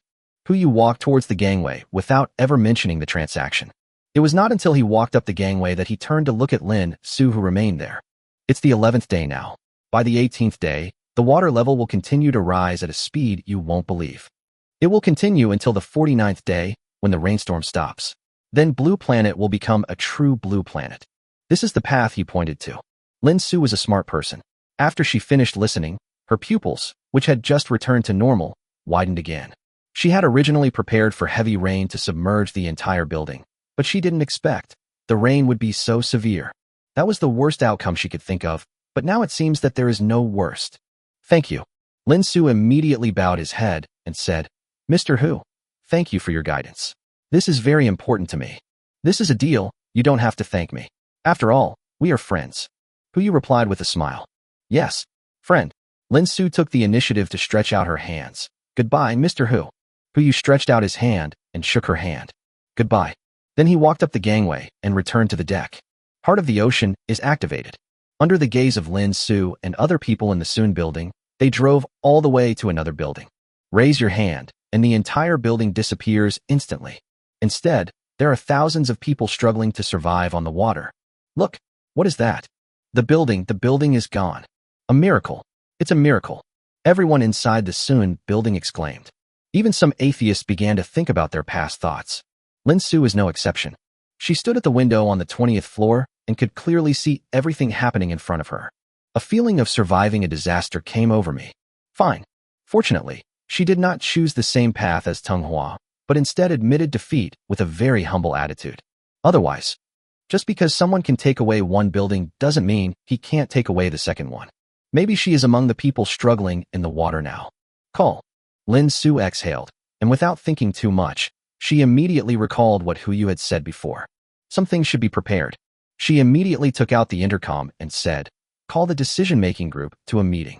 Huyu walked towards the gangway without ever mentioning the transaction. It was not until he walked up the gangway that he turned to look at Lin Su, who remained there. It's the 11th day now. By the 18th day, the water level will continue to rise at a speed you won't believe. It will continue until the 49th day, when the rainstorm stops. Then Blue Planet will become a true blue planet. This is the path he pointed to. Lin Su was a smart person. After she finished listening, her pupils, which had just returned to normal, widened again. She had originally prepared for heavy rain to submerge the entire building, but she didn't expect the rain would be so severe. That was the worst outcome she could think of, but now it seems that there is no worst. Thank you. Lin Su immediately bowed his head and said, Mr. Hu, thank you for your guidance. This is very important to me. This is a deal, you don't have to thank me. After all, we are friends. Huyu replied with a smile. Yes, friend. Lin Su took the initiative to stretch out her hands. Goodbye, Mr. Hu. Huyu stretched out his hand and shook her hand. Goodbye. Then he walked up the gangway and returned to the deck. Heart of the Ocean is activated. Under the gaze of Lin Su and other people in the Sun building, they drove all the way to another building. Raise your hand, and the entire building disappears instantly. Instead, there are thousands of people struggling to survive on the water. Look, what is that? The building is gone. A miracle. It's a miracle. Everyone inside the Sun building exclaimed. Even some atheists began to think about their past thoughts. Lin Su is no exception. She stood at the window on the 20th floor and could clearly see everything happening in front of her. A feeling of surviving a disaster came over me. Fine. Fortunately, she did not choose the same path as Manhwa, but instead admitted defeat with a very humble attitude. Otherwise, just because someone can take away one building doesn't mean he can't take away the second one. Maybe she is among the people struggling in the water now. Call. Lin Su exhaled, and without thinking too much, she immediately recalled what Huyu had said before. Some things should be prepared. She immediately took out the intercom and said, call the decision-making group to a meeting.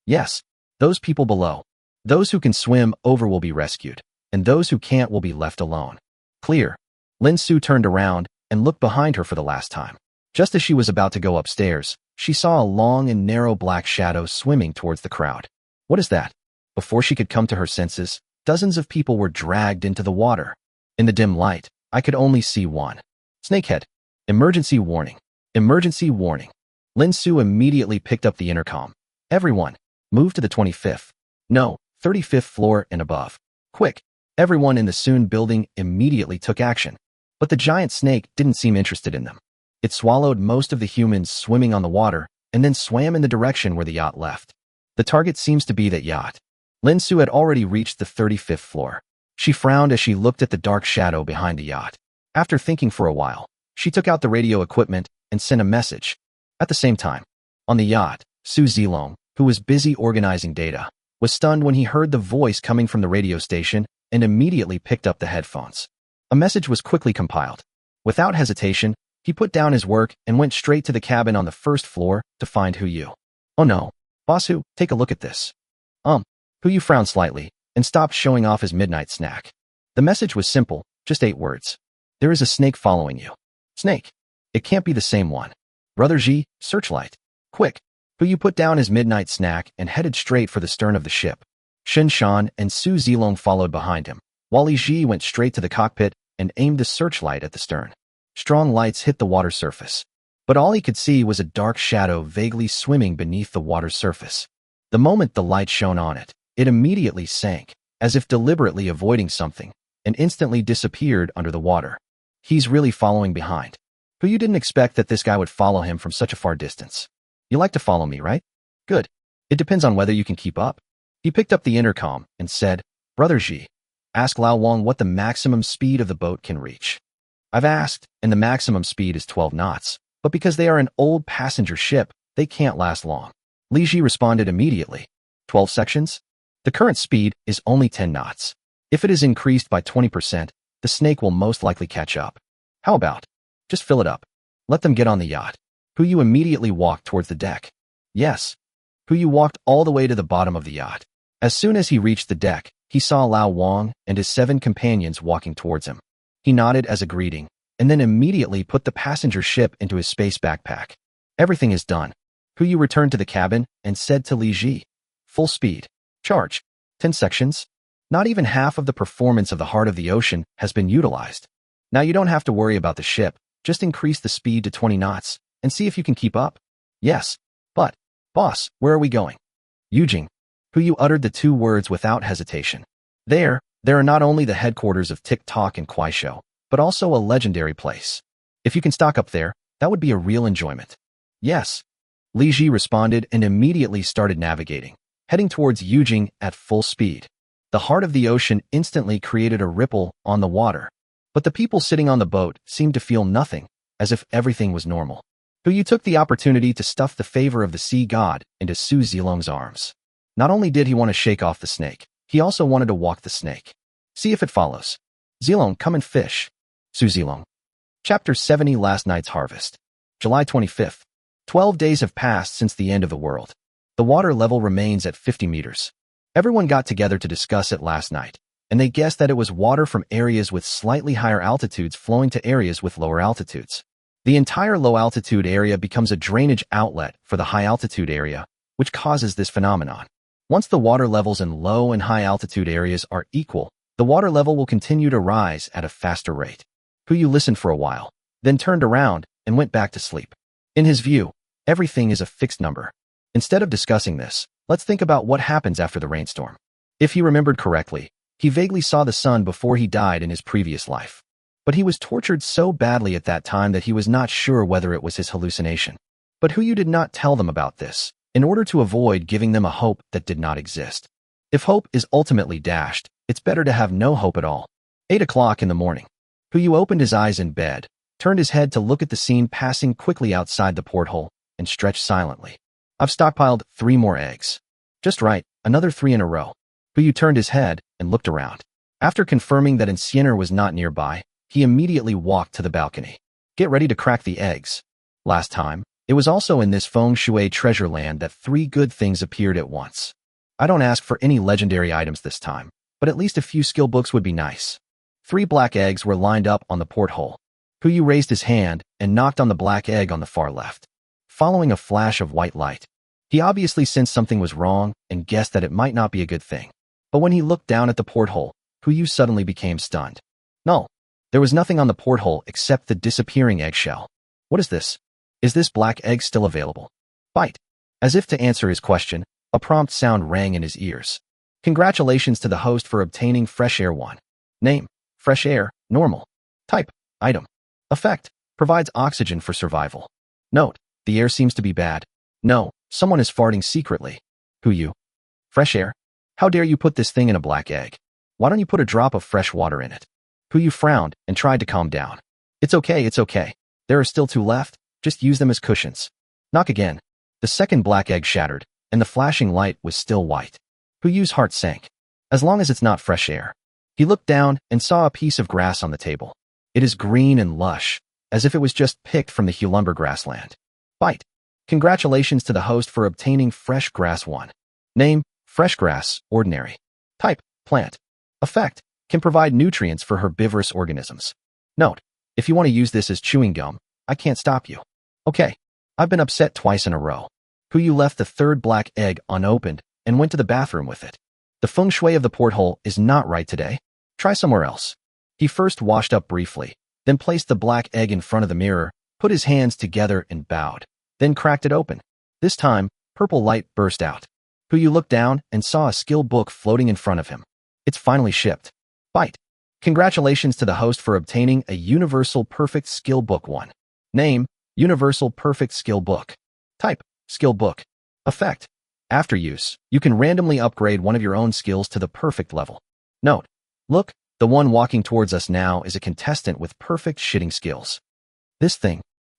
Yes, those people below. Those who can swim over will be rescued. and those who can't will be left alone. Clear. Lin Su turned around and looked behind her for the last time. Just as she was about to go upstairs, she saw a long and narrow black shadow swimming towards the crowd. What is that? Before she could come to her senses, dozens of people were dragged into the water. In the dim light, I could only see one. Snakehead. Emergency warning. Emergency warning. Lin Su immediately picked up the intercom. Everyone, move to the 25th. No, 35th floor and above. Quick. Everyone in the Soon building immediately took action. But the giant snake didn't seem interested in them. It swallowed most of the humans swimming on the water and then swam in the direction where the yacht left. The target seems to be that yacht. Lin Su had already reached the 35th floor. She frowned as she looked at the dark shadow behind the yacht. After thinking for a while, she took out the radio equipment and sent a message. At the same time, on the yacht, Su Zilong, who was busy organizing data, was stunned when he heard the voice coming from the radio station and immediately picked up the headphones. A message was quickly compiled. Without hesitation, he put down his work and went straight to the cabin on the first floor to find Hu Yu. Oh no, Boss Hu, take a look at this. Hu Yu frowned slightly and stopped showing off his midnight snack. The message was simple, just 8 words. There is a snake following you. Snake. It can't be the same one. Brother Ji, searchlight. Quick. Hu Yu put down his midnight snack and headed straight for the stern of the ship. Shen Shan and Su Zilong followed behind him, while Li Ji went straight to the cockpit and aimed the searchlight at the stern. Strong lights hit the water surface, but all he could see was a dark shadow vaguely swimming beneath the water's surface. The moment the light shone on it, it immediately sank, as if deliberately avoiding something, and instantly disappeared under the water. He's really following behind. But you didn't expect that this guy would follow him from such a far distance. You like to follow me, right? Good. It depends on whether you can keep up. He picked up the intercom and said, Brother Ji, ask Lao Wang what the maximum speed of the boat can reach. I've asked, and the maximum speed is 12 knots, but because they are an old passenger ship, they can't last long. Li Ji responded immediately. 12 sections? The current speed is only 10 knots. If it is increased by 20%, the snake will most likely catch up. How about? Just fill it up. Let them get on the yacht. Hu Yu immediately walked towards the deck. Yes. Hu Yu walked all the way to the bottom of the yacht. As soon as he reached the deck, he saw Lao Wang and his 7 companions walking towards him. He nodded as a greeting, and then immediately put the passenger ship into his space backpack. Everything is done. Hu Yu returned to the cabin and said to Li Ji, full speed. Charge. 10 sections. Not even half of the performance of the heart of the ocean has been utilized. Now you don't have to worry about the ship. Just increase the speed to 20 knots and see if you can keep up. Yes. But, boss, where are we going? Yujing. Hu Yu uttered the 2 words without hesitation. There are not only the headquarters of TikTok and Kuaishou, but also a legendary place. If you can stock up there, that would be a real enjoyment. Yes. Li Ji responded and immediately started navigating, heading towards Yujing at full speed. The heart of the ocean instantly created a ripple on the water, but the people sitting on the boat seemed to feel nothing, as if everything was normal. Hu Yu took the opportunity to stuff the favor of the sea god into Su Zilong's arms. Not only did he want to shake off the snake, he also wanted to walk the snake. See if it follows. Zilong, come and fish. Su Zilong. Chapter 70 Last Night's Harvest. July 25th. 12 days have passed since the end of the world. The water level remains at 50 meters. Everyone got together to discuss it last night, and they guessed that it was water from areas with slightly higher altitudes flowing to areas with lower altitudes. The entire low-altitude area becomes a drainage outlet for the high-altitude area, which causes this phenomenon. Once the water levels in low and high-altitude areas are equal, the water level will continue to rise at a faster rate. Hu Yu listened for a while, then turned around and went back to sleep. In his view, everything is a fixed number. Instead of discussing this, let's think about what happens after the rainstorm. If he remembered correctly, he vaguely saw the sun before he died in his previous life. But he was tortured so badly at that time that he was not sure whether it was his hallucination. But Hu Yu did not tell them about this, in order to avoid giving them a hope that did not exist. If hope is ultimately dashed, it's better to have no hope at all. 8 o'clock in the morning. Hu Yu opened his eyes in bed, turned his head to look at the scene passing quickly outside the porthole, and stretched silently. I've stockpiled 3 more eggs. Just right, another 3 in a row. Hu Yu turned his head and looked around. After confirming that Enciener was not nearby, he immediately walked to the balcony. Get ready to crack the eggs. Last time, it was also in this feng shui treasure land that 3 good things appeared at once. I don't ask for any legendary items this time, but at least a few skill books would be nice. 3 black eggs were lined up on the porthole. Puyu raised his hand and knocked on the black egg on the far left, following a flash of white light. He obviously sensed something was wrong and guessed that it might not be a good thing. But when he looked down at the porthole, Puyu suddenly became stunned. No, there was nothing on the porthole except the disappearing eggshell. What is this? Is this black egg still available? Bite. As if to answer his question, a prompt sound rang in his ears. Congratulations to the host for obtaining Fresh Air 1. Name: Fresh Air, Normal. Type: Item. Effect: Provides oxygen for survival. Note: The air seems to be bad. No, someone is farting secretly. Who you? Fresh air? How dare you put this thing in a black egg? Why don't you put a drop of fresh water in it? Puyu frowned and tried to calm down. It's okay. There are still 2 left. Just use them as cushions. Knock again. The second black egg shattered, and the flashing light was still white. Puyu's heart sank. As long as it's not fresh air. He looked down and saw a piece of grass on the table. It is green and lush, as if it was just picked from the Hulumber grassland. Bite. Congratulations to the host for obtaining Fresh Grass 1. Name: Fresh Grass, Ordinary. Type: Plant. Effect: Can provide nutrients for herbivorous organisms. Note: If you want to use this as chewing gum, I can't stop you. Okay. I've been upset twice in a row. Puyu left the 3rd black egg unopened and went to the bathroom with it. The feng shui of the porthole is not right today. Try somewhere else. He first washed up briefly, then placed the black egg in front of the mirror, put his hands together and bowed, then cracked it open. This time, purple light burst out. Puyu looked down and saw a skill book floating in front of him. It's finally shipped. Bite. Congratulations to the host for obtaining a Universal Perfect Skill Book 1. Name: Universal Perfect Skill Book. Type: Skill Book. Effect: After use, you can randomly upgrade one of your own skills to the perfect level. Note: Look, the one walking towards us now is a contestant with perfect shitting skills. This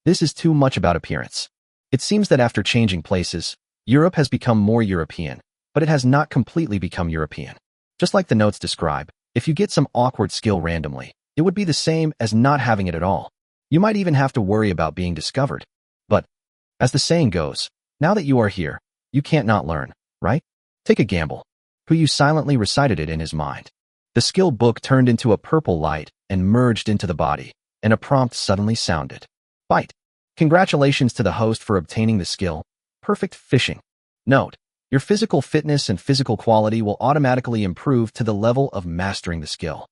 is too much about appearance. It seems that after changing places, Europe has become more European, but it has not completely become European. Just like the notes describe, if you get some awkward skill randomly, it would be the same as not having it at all. You might even have to worry about being discovered. But, as the saying goes, now that you are here, you can't not learn, right? Take a gamble. Puyu silently recited it in his mind. The skill book turned into a purple light and merged into the body, and a prompt suddenly sounded. Bite. Congratulations to the host for obtaining the skill, Perfect Fishing. Note: Your physical fitness and physical quality will automatically improve to the level of mastering the skill.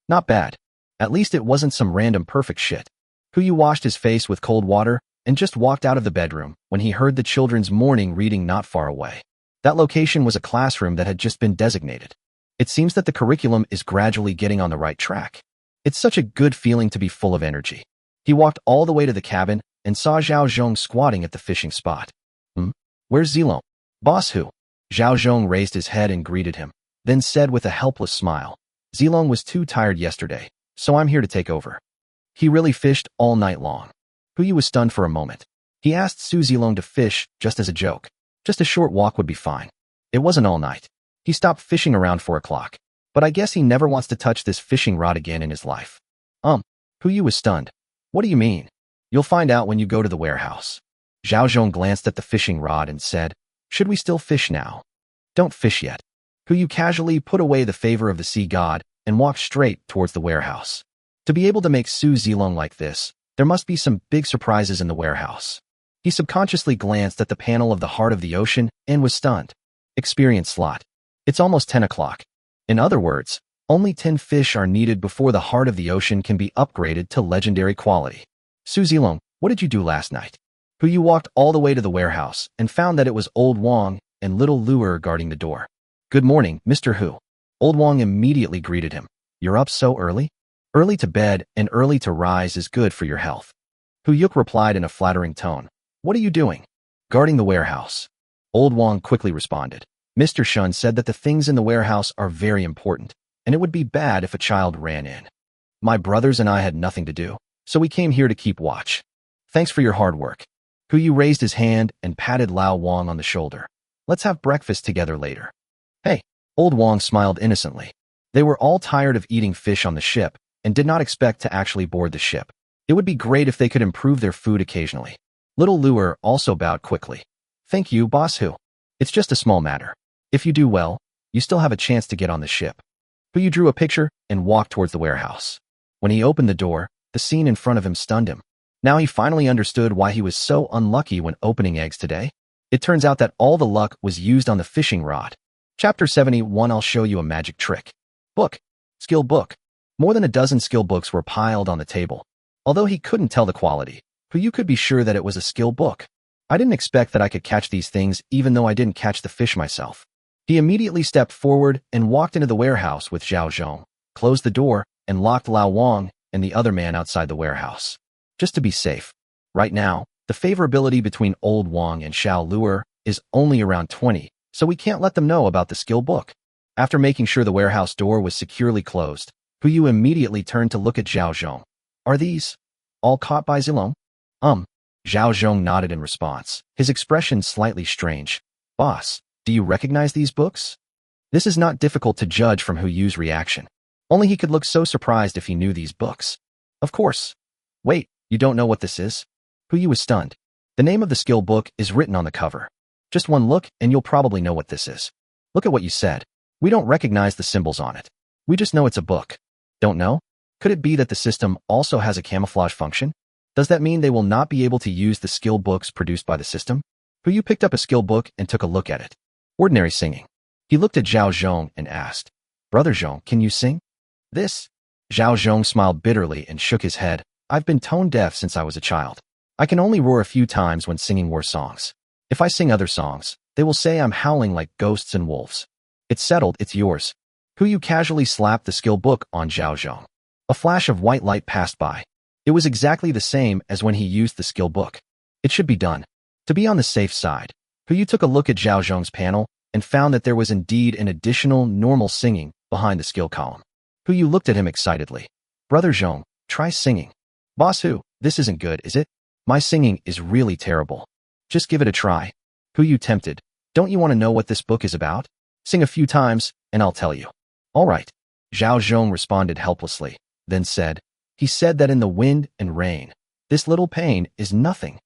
Not bad. At least it wasn't some random perfect shit. Puyu washed his face with cold water and just walked out of the bedroom when he heard the children's morning reading not far away. That location was a classroom that had just been designated. It seems that the curriculum is gradually getting on the right track. It's such a good feeling to be full of energy. He walked all the way to the cabin and saw Zhao Zhong squatting at the fishing spot. Where's Zilong? Boss who? Zhao Zhong raised his head and greeted him, then said with a helpless smile, Zilong was too tired yesterday, so I'm here to take over. He really fished all night long. Puyu was stunned for a moment. He asked Su Zilong to fish just as a joke. Just a short walk would be fine. It wasn't all night. He stopped fishing around 4 o'clock. But I guess he never wants to touch this fishing rod again in his life. Puyu was stunned. What do you mean? You'll find out when you go to the warehouse. Zhao Zhong glanced at the fishing rod and said, Should we still fish now? Don't fish yet. Puyu casually put away the favor of the sea god and walked straight towards the warehouse. To be able to make Su Zilong like this, there must be some big surprises in the warehouse. He subconsciously glanced at the panel of the Heart of the Ocean and was stunned. Experience slot. It's almost 10 o'clock. In other words, only 10 fish are needed before the Heart of the Ocean can be upgraded to legendary quality. Su Zilong, what did you do last night? Puyu walked all the way to the warehouse and found that it was Old Wong and little Luer guarding the door. Good morning, Mr. Hu. Old Wong immediately greeted him. You're up so early? Early to bed and early to rise is good for your health. Hu Yuk replied in a flattering tone. What are you doing? Guarding the warehouse. Old Wong quickly responded. Mr. Shun said that the things in the warehouse are very important, and it would be bad if a child ran in. My brothers and I had nothing to do, so we came here to keep watch. Thanks for your hard work. Hu Yu raised his hand and patted Lao Wang on the shoulder. Let's have breakfast together later. Hey, Old Wang smiled innocently. They were all tired of eating fish on the ship and did not expect to actually board the ship. It would be great if they could improve their food occasionally. Little Luer also bowed quickly. Thank you, Boss Hu. It's just a small matter. If you do well, you still have a chance to get on the ship. Puyu drew a picture and walked towards the warehouse. When he opened the door, the scene in front of him stunned him. Now he finally understood why he was so unlucky when opening eggs today. It turns out that all the luck was used on the fishing rod. Chapter 71, I'll show you a magic trick. Book. Skill book. More than a dozen skill books were piled on the table. Although he couldn't tell the quality, Puyu could be sure that it was a skill book. I didn't expect that I could catch these things even though I didn't catch the fish myself. He immediately stepped forward and walked into the warehouse with Zhao Zhong, closed the door, and locked Lao Wang and the other man outside the warehouse. Just to be safe. Right now, the favorability between Old Wang and Xiao Luer is only around 20, so we can't let them know about the skill book. After making sure the warehouse door was securely closed, Puyu immediately turned to look at Zhao Zhong. Are these all caught by Zilong? Zhao Zhong nodded in response, his expression slightly strange. Boss, do you recognize these books? This is not difficult to judge from Huyu's reaction. Only he could look so surprised if he knew these books. Of course. Wait, you don't know what this is? Huyu was stunned. The name of the skill book is written on the cover. Just one look and you'll probably know what this is. Look at what you said. We don't recognize the symbols on it. We just know it's a book. Don't know? Could it be that the system also has a camouflage function? Does that mean they will not be able to use the skill books produced by the system? Huyu picked up a skill book and took a look at it. Ordinary singing. He looked at Zhao Zhong and asked, Brother Zhong, can you sing? This? Zhao Zhong smiled bitterly and shook his head. I've been tone deaf since I was a child. I can only roar a few times when singing war songs. If I sing other songs, they will say I'm howling like ghosts and wolves. It's settled, it's yours. Huyu casually slapped the skill book on Zhao Zhong. A flash of white light passed by. It was exactly the same as when he used the skill book. It should be done. To be on the safe side, Huyu took a look at Zhao Zhong's panel and found that there was indeed an additional normal singing behind the skill column. Huyu looked at him excitedly. Brother Zhong, try singing. Boss Hu, this isn't good, is it? My singing is really terrible. Just give it a try. Huyu tempted. Don't you want to know what this book is about? Sing a few times, and I'll tell you. All right. Zhao Zhong responded helplessly, then said, He said that in the wind and rain, this little pain is nothing.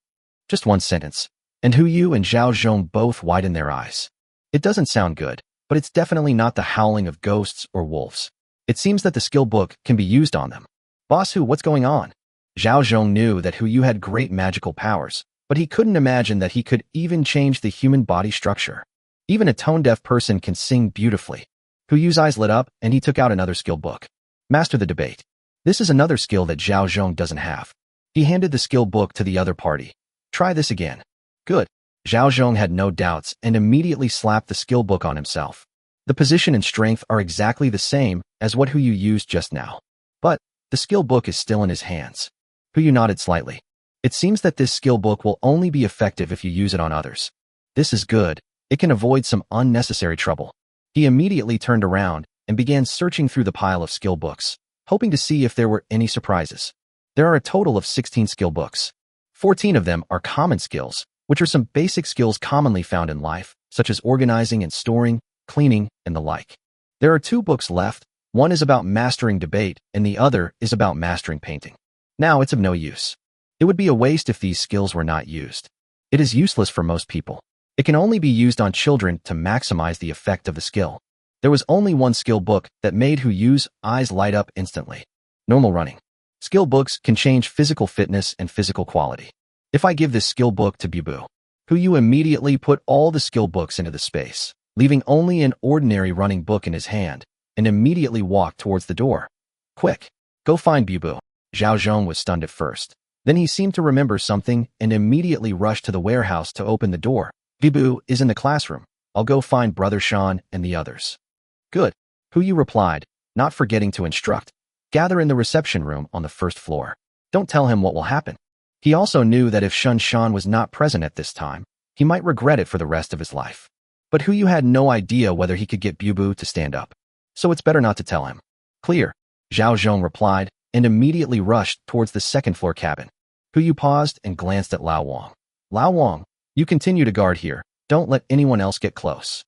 Just one sentence. And Huyu and Zhao Zhong both widened their eyes. It doesn't sound good, but it's definitely not the howling of ghosts or wolves. It seems that the skill book can be used on them. Boss Hu, what's going on? Zhao Zhong knew that Huyu had great magical powers, but he couldn't imagine that he could even change the human body structure. Even a tone-deaf person can sing beautifully. Huyu's eyes lit up, and he took out another skill book. Master the debate. This is another skill that Zhao Zhong doesn't have. He handed the skill book to the other party. Try this again. Good. Zhao Zhong had no doubts and immediately slapped the skill book on himself. The position and strength are exactly the same as what Huyu used just now. But the skill book is still in his hands. Huyu nodded slightly. It seems that this skill book will only be effective if you use it on others. This is good. It can avoid some unnecessary trouble. He immediately turned around and began searching through the pile of skill books, hoping to see if there were any surprises. There are a total of 16 skill books. 14 of them are common skills, which are some basic skills commonly found in life, such as organizing and storing, cleaning, and the like. There are 2 books left. One is about mastering debate, and the other is about mastering painting. Now it's of no use. It would be a waste if these skills were not used. It is useless for most people. It can only be used on children to maximize the effect of the skill. There was only one skill book that made Huyu's eyes light up instantly. Normal running. Skill books can change physical fitness and physical quality. If I give this skill book to Bubu, Huyu immediately put all the skill books into the space, leaving only an ordinary running book in his hand, and immediately walked towards the door. Quick, go find Bubu. Zhao Zhong was stunned at first. Then he seemed to remember something and immediately rushed to the warehouse to open the door. Bubu is in the classroom. I'll go find Brother Shan and the others. Good, Huyu replied, not forgetting to instruct. Gather in the reception room on the first floor. Don't tell him what will happen. He also knew that if Shun Shan was not present at this time, he might regret it for the rest of his life. But Huyu had no idea whether he could get Bubu to stand up. So it's better not to tell him. Clear, Zhao Zhong replied, and immediately rushed towards the second floor cabin. Huyu paused and glanced at Lao Wang. Lao Wang, you continue to guard here. Don't let anyone else get close.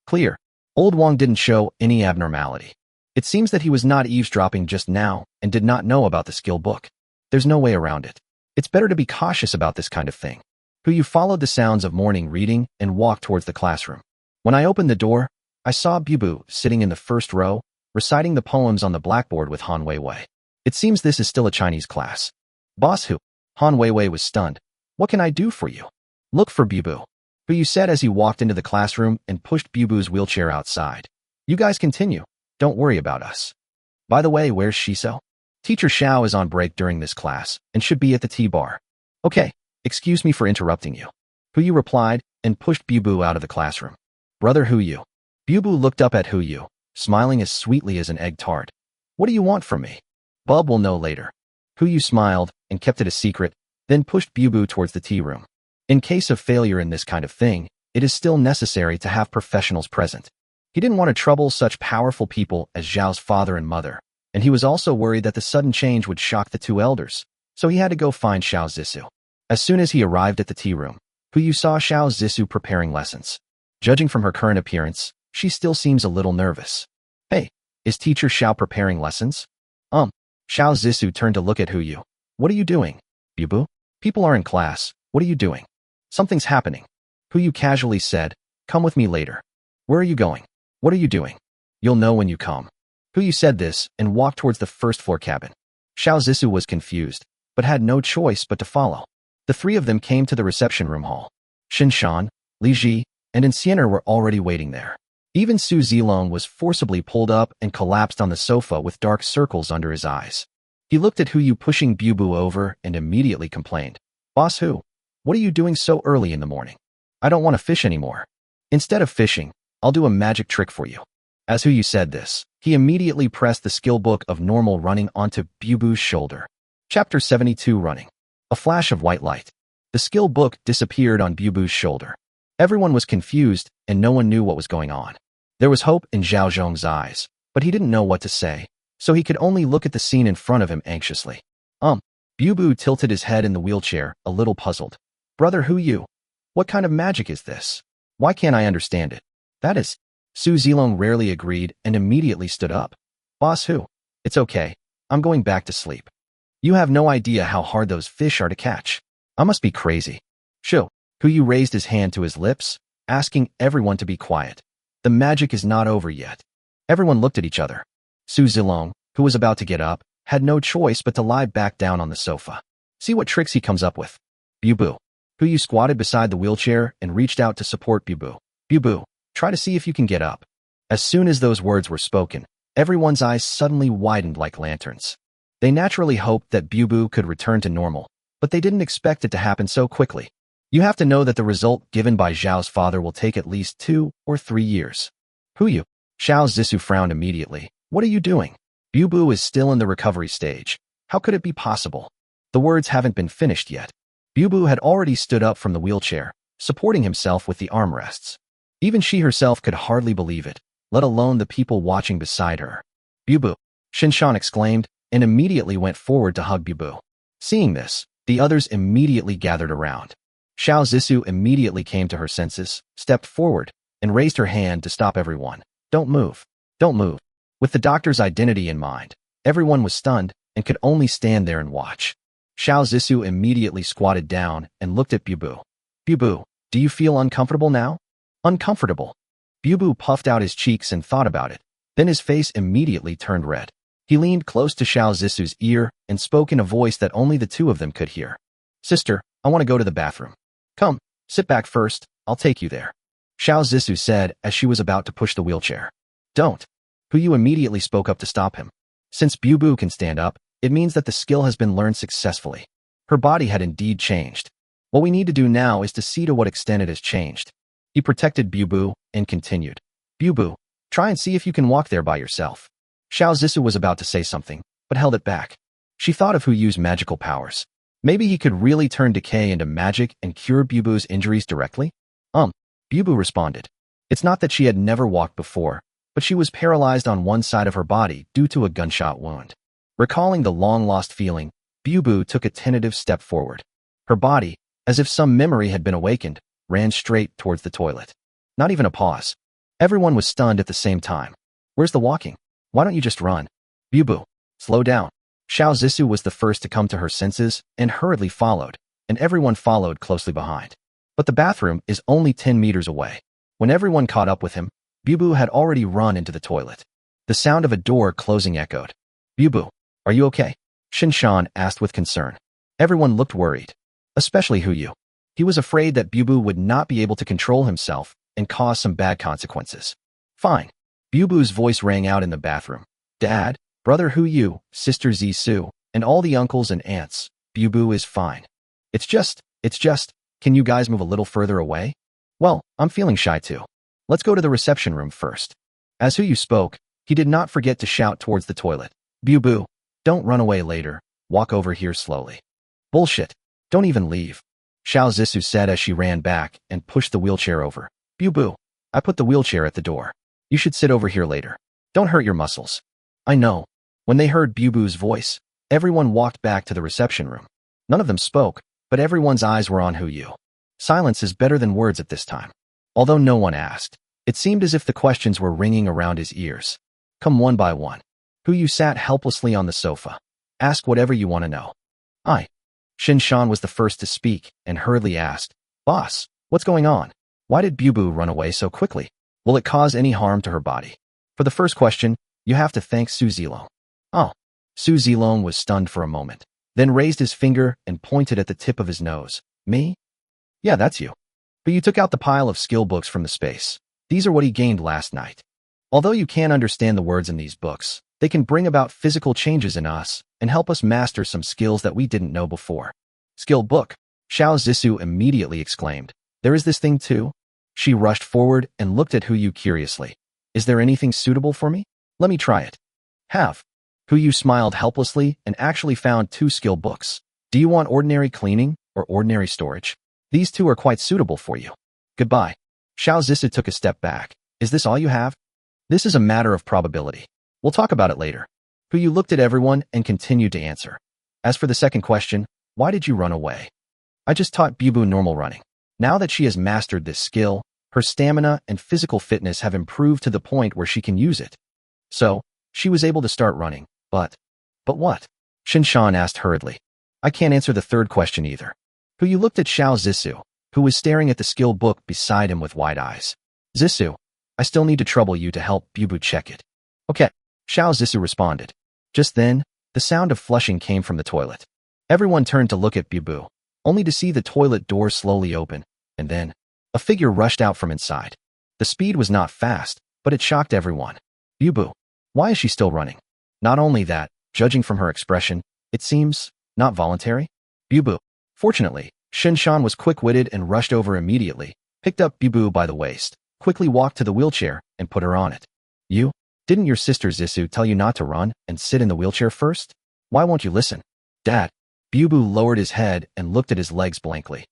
Clear. Old Wang didn't show any abnormality. It seems that he was not eavesdropping just now and did not know about the skill book. There's no way around it. It's better to be cautious about this kind of thing. Huyu followed the sounds of morning reading and walked towards the classroom. When I opened the door, I saw Bubu sitting in the first row, reciting the poems on the blackboard with Han Weiwei. It seems this is still a Chinese class. Boss who? Han Weiwei was stunned. What can I do for you? Look for Bubu. Who you said as he walked into the classroom and pushed Bubu's wheelchair outside. You guys continue. Don't worry about us. By the way, where's Shiso? Teacher Xiao is on break during this class and should be at the tea bar. Okay, excuse me for interrupting you. Huyu replied and pushed Bubu out of the classroom. Brother Huyu. Bubu looked up at Huyu, smiling as sweetly as an egg tart. What do you want from me? Bub will know later. Huyu smiled and kept it a secret, then pushed Bubu towards the tea room. In case of failure in this kind of thing, it is still necessary to have professionals present. He didn't want to trouble such powerful people as Zhao's father and mother, and he was also worried that the sudden change would shock the two elders, so he had to go find Xiao Zissou. As soon as he arrived at the tea room, Huyu saw Xiao Zissou preparing lessons. Judging from her current appearance, she still seems a little nervous. Hey, is teacher Xiao preparing lessons? Xiao Zissou turned to look at Huyu. What are you doing? Bubu? People are in class. What are you doing? Something's happening. Huyu casually said, come with me later. Where are you going? What are you doing? You'll know when you come. Huyu said this and walked towards the first floor cabin. Xiao Zissou was confused, but had no choice but to follow. The three of them came to the reception room hall. Shinshan, Li Ji, and Enciener were already waiting there. Even Su Zilong was forcibly pulled up and collapsed on the sofa with dark circles under his eyes. He looked at Huyu pushing Bubu over and immediately complained. Boss Hu, what are you doing so early in the morning? I don't want to fish anymore. Instead of fishing, I'll do a magic trick for you. As Huyu said this, he immediately pressed the skill book of normal running onto Bubu's shoulder. Chapter 72 Running. A flash of white light. The skill book disappeared on Bubu's shoulder. Everyone was confused and no one knew what was going on. There was hope in Zhao Zhong's eyes, but he didn't know what to say, so he could only look at the scene in front of him anxiously. Bubu tilted his head in the wheelchair, a little puzzled. Brother Huyu, what kind of magic is this? Why can't I understand it? That is. Su Zilong rarely agreed and immediately stood up. Boss Hu, it's okay. I'm going back to sleep. You have no idea how hard those fish are to catch. I must be crazy. Shu, Huyu raised his hand to his lips, asking everyone to be quiet. The magic is not over yet. Everyone looked at each other. Su Zilong, who was about to get up, had no choice but to lie back down on the sofa. See what tricks he comes up with. Bubu. Huyu squatted beside the wheelchair and reached out to support Bubu. Bubu, try to see if you can get up. As soon as those words were spoken, everyone's eyes suddenly widened like lanterns. They naturally hoped that Bubu could return to normal, but they didn't expect it to happen so quickly. You have to know that the result given by Zhao's father will take at least 2 or 3 years. Huyu. Xiao Zissou frowned immediately. What are you doing? Bubu is still in the recovery stage. How could it be possible? The words haven't been finished yet. Bubu had already stood up from the wheelchair, supporting himself with the armrests. Even she herself could hardly believe it, let alone the people watching beside her. Bubu, Shinshan exclaimed, and immediately went forward to hug Bubu. Seeing this, the others immediately gathered around. Xiao Zissou immediately came to her senses, stepped forward, and raised her hand to stop everyone. Don't move. Don't move. With the doctor's identity in mind, everyone was stunned and could only stand there and watch. Xiao Zissou immediately squatted down and looked at Bubu. Bubu, do you feel uncomfortable now? Uncomfortable. Bubu puffed out his cheeks and thought about it. Then his face immediately turned red. He leaned close to Xiao Zissou's ear and spoke in a voice that only the two of them could hear. Sister, I want to go to the bathroom. Come, sit back first, I'll take you there. Xiao Zissou said as she was about to push the wheelchair. Don't. Huyu immediately spoke up to stop him. Since Bubu can stand up, it means that the skill has been learned successfully. Her body had indeed changed. What we need to do now is to see to what extent it has changed. He protected Bubu and continued. Bubu, try and see if you can walk there by yourself. Xiao Zissou was about to say something, but held it back. She thought of Huyu's magical powers. Maybe he could really turn decay into magic and cure Bubu's injuries directly? Bubu responded. It's not that she had never walked before, but she was paralyzed on one side of her body due to a gunshot wound. Recalling the long-lost feeling, Bubu took a tentative step forward. Her body, as if some memory had been awakened, ran straight towards the toilet. Not even a pause. Everyone was stunned at the same time. Where's the walking? Why don't you just run? Bubu, slow down. Xiao Zissou was the first to come to her senses and hurriedly followed, and everyone followed closely behind. But the bathroom is only 10 meters away. When everyone caught up with him, Bubu had already run into the toilet. The sound of a door closing echoed. Bubu, are you okay? Shinshan asked with concern. Everyone looked worried. Especially Huyu. He was afraid that Bubu would not be able to control himself and cause some bad consequences. Fine. Bubu's voice rang out in the bathroom. Dad, brother Huyu, sister Zisu, and all the uncles and aunts, Bubu is fine. It's just, can you guys move a little further away? Well, I'm feeling shy too. Let's go to the reception room first. As Huyu spoke, he did not forget to shout towards the toilet. Bubu, don't run away later. Walk over here slowly. Bullshit. Don't even leave. Xiao Zisu said as she ran back and pushed the wheelchair over. Bubu, I put the wheelchair at the door. You should sit over here later. Don't hurt your muscles. I know. When they heard Bubu's voice, everyone walked back to the reception room. None of them spoke, but everyone's eyes were on Huyu. Silence is better than words at this time. Although no one asked, it seemed as if the questions were ringing around his ears. Come one by one. Huyu sat helplessly on the sofa. Ask whatever you want to know. Shinshan was the first to speak and hurriedly asked, Boss, what's going on? Why did Bubu run away so quickly? Will it cause any harm to her body? For the first question, you have to thank Su Zilong. Oh. Su Zilong was stunned for a moment, then raised his finger and pointed at the tip of his nose. Me? Yeah, that's you. But you took out the pile of skill books from the space. These are what he gained last night. Although you can't understand the words in these books, they can bring about physical changes in us and help us master some skills that we didn't know before. Skill book, Xiao Zisu immediately exclaimed. There is this thing too? She rushed forward and looked at Huyu curiously. Is there anything suitable for me? Let me try it. Have. Huyu smiled helplessly and actually found 2 skill books. Do you want ordinary cleaning or ordinary storage? These 2 are quite suitable for you. Goodbye. Xiao Zisu took a step back. Is this all you have? This is a matter of probability. We'll talk about it later. Huyu looked at everyone and continued to answer. As for the second question, why did you run away? I just taught Bubu normal running. Now that she has mastered this skill, her stamina and physical fitness have improved to the point where she can use it. So, she was able to start running, but what? Shinshan asked hurriedly. I can't answer the third question either. Huyu looked at Xiao Zisu, who was staring at the skill book beside him with wide eyes. Zisu, I still need to trouble you to help Bubu check it. Okay, Xiao Zisu responded. Just then, the sound of flushing came from the toilet. Everyone turned to look at Bubu, only to see the toilet door slowly open, and then, a figure rushed out from inside. The speed was not fast, but it shocked everyone. Bubu, why is she still running? Not only that, judging from her expression, it seems not voluntary. Bubu. Fortunately, Shinshan was quick-witted and rushed over immediately, picked up Bubu by the waist, quickly walked to the wheelchair, and put her on it. Didn't your sister Zisu tell you not to run and sit in the wheelchair first? Why won't you listen? Dad. Bubu lowered his head and looked at his legs blankly.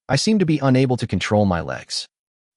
I seem to be unable to control my legs.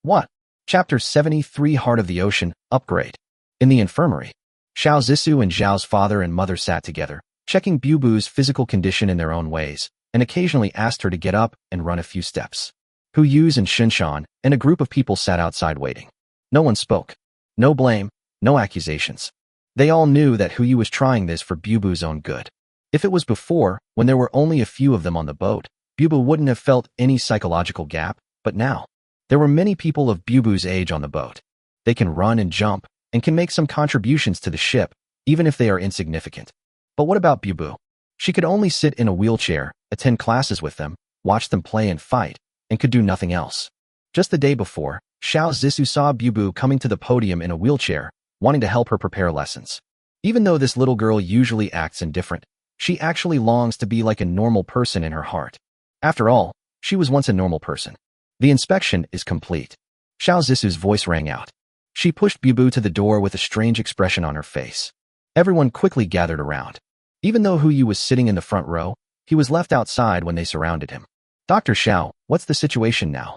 What? Chapter 73 Heart of the Ocean, Upgrade. In the infirmary, Xiao Zisu and Zhao's father and mother sat together, checking Bubu's physical condition in their own ways, and occasionally asked her to get up and run a few steps. Huyu's and Shinshan and a group of people sat outside waiting. No one spoke. No blame, no accusations. They all knew that Huyu was trying this for Bubu's own good. If it was before, when there were only a few of them on the boat, Bubu wouldn't have felt any psychological gap, but now, there were many people of Bubu's age on the boat. They can run and jump, and can make some contributions to the ship, even if they are insignificant. But what about Bubu? She could only sit in a wheelchair, attend classes with them, watch them play and fight, and could do nothing else. Just the day before, Xiao Zisu saw Bubu coming to the podium in a wheelchair, wanting to help her prepare lessons. Even though this little girl usually acts indifferent, she actually longs to be like a normal person in her heart. After all, she was once a normal person. The inspection is complete. Xiao Zisu's voice rang out. She pushed Bubu to the door with a strange expression on her face. Everyone quickly gathered around. Even though Huyu was sitting in the front row, he was left outside when they surrounded him. Dr. Xiao, what's the situation now?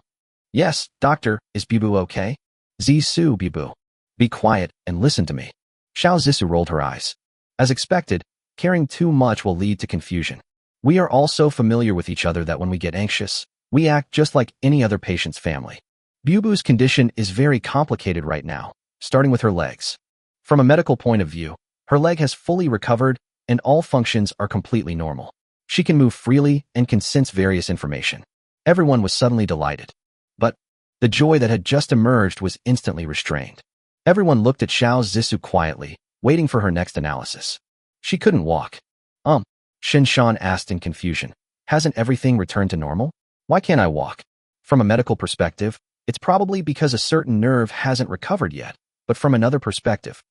Yes, doctor, is Bubu okay? Zisu, Bubu. Be quiet and listen to me. Xiao Zisu rolled her eyes. As expected, caring too much will lead to confusion. We are all so familiar with each other that when we get anxious, we act just like any other patient's family. Bubu's condition is very complicated right now, starting with her legs. From a medical point of view, her leg has fully recovered and all functions are completely normal. She can move freely and can sense various information. Everyone was suddenly delighted. But the joy that had just emerged was instantly restrained. Everyone looked at Xiao Zissou quietly, waiting for her next analysis. She couldn't walk. Shin Shan asked in confusion. Hasn't everything returned to normal? Why can't I walk? From a medical perspective, it's probably because a certain nerve hasn't recovered yet, but from another perspective.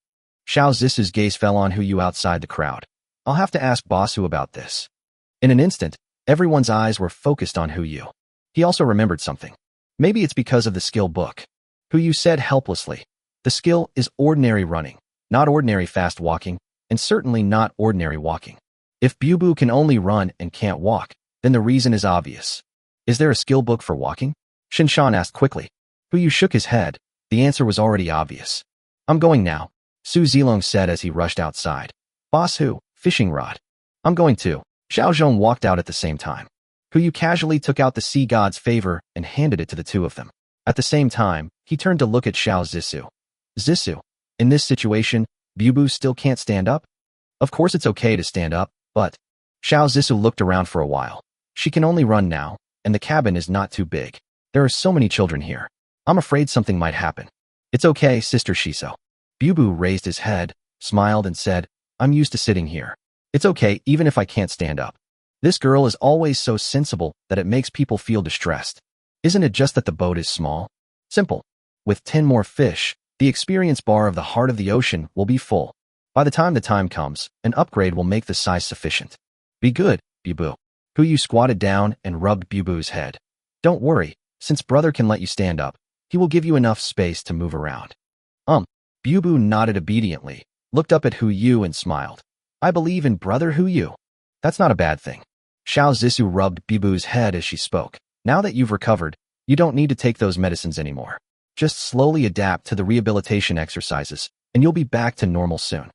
Xiao Zissou's gaze fell on Hu Yu outside the crowd. I'll have to ask Boss Hu about this. In an instant, everyone's eyes were focused on Hu Yu. He also remembered something. Maybe it's because of the skill book. Hu Yu said helplessly. The skill is ordinary running, not ordinary fast walking, and certainly not ordinary walking. If Bubu can only run and can't walk, then the reason is obvious. Is there a skill book for walking? Shin Shan asked quickly. Hu Yu shook his head. The answer was already obvious. I'm going now, Su Zilong said as he rushed outside. Boss Hu, fishing rod. I'm going too. Xiao Zhong walked out at the same time. Hu Yu casually took out the sea god's favor and handed it to the two of them. At the same time, he turned to look at Xiao Zissou. Zissou, in this situation, Bubu still can't stand up? Of course it's okay to stand up, but... Xiao Zissou looked around for a while. She can only run now, and the cabin is not too big. There are so many children here. I'm afraid something might happen. It's okay, Sister Shiso. Bubu raised his head, smiled and said, I'm used to sitting here. It's okay even if I can't stand up. This girl is always so sensible that it makes people feel distressed. Isn't it just that the boat is small? Simple. With 10 more fish, the experience bar of the heart of the ocean will be full. By the time comes, an upgrade will make the size sufficient. Be good, Bubu. Hu Yu squatted down and rubbed Bubu's head. Don't worry, since brother can let you stand up, he will give you enough space to move around. Bubu nodded obediently, looked up at Hu Yu and smiled. I believe in brother Hu Yu. That's not a bad thing. Xiao Zissou rubbed Bubu's head as she spoke. Now that you've recovered, you don't need to take those medicines anymore. Just slowly adapt to the rehabilitation exercises, and you'll be back to normal soon.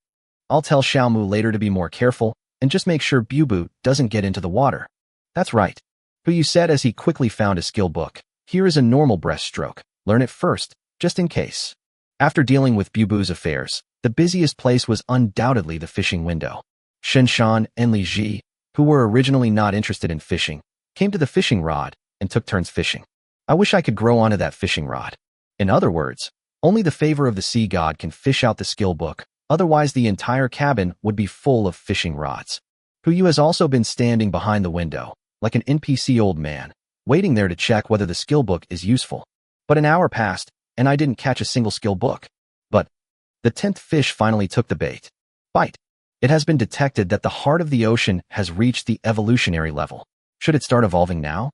I'll tell Xiaomu later to be more careful, and just make sure Bubu doesn't get into the water. That's right. Hu Yu said as he quickly found a skill book. Here is a normal breaststroke. Learn it first, just in case. After dealing with Bubu's affairs, the busiest place was undoubtedly the fishing window. Shen Shan and Li Ji, who were originally not interested in fishing, came to the fishing rod and took turns fishing. I wish I could grow onto that fishing rod. In other words, only the favor of the sea god can fish out the skill book, otherwise the entire cabin would be full of fishing rods. Hu Yu has also been standing behind the window, like an NPC old man, waiting there to check whether the skill book is useful. But an hour passed, and I didn't catch a single skill book. But the 10th fish finally took the bait. Bite. It has been detected that the heart of the ocean has reached the evolutionary level. Should it start evolving now?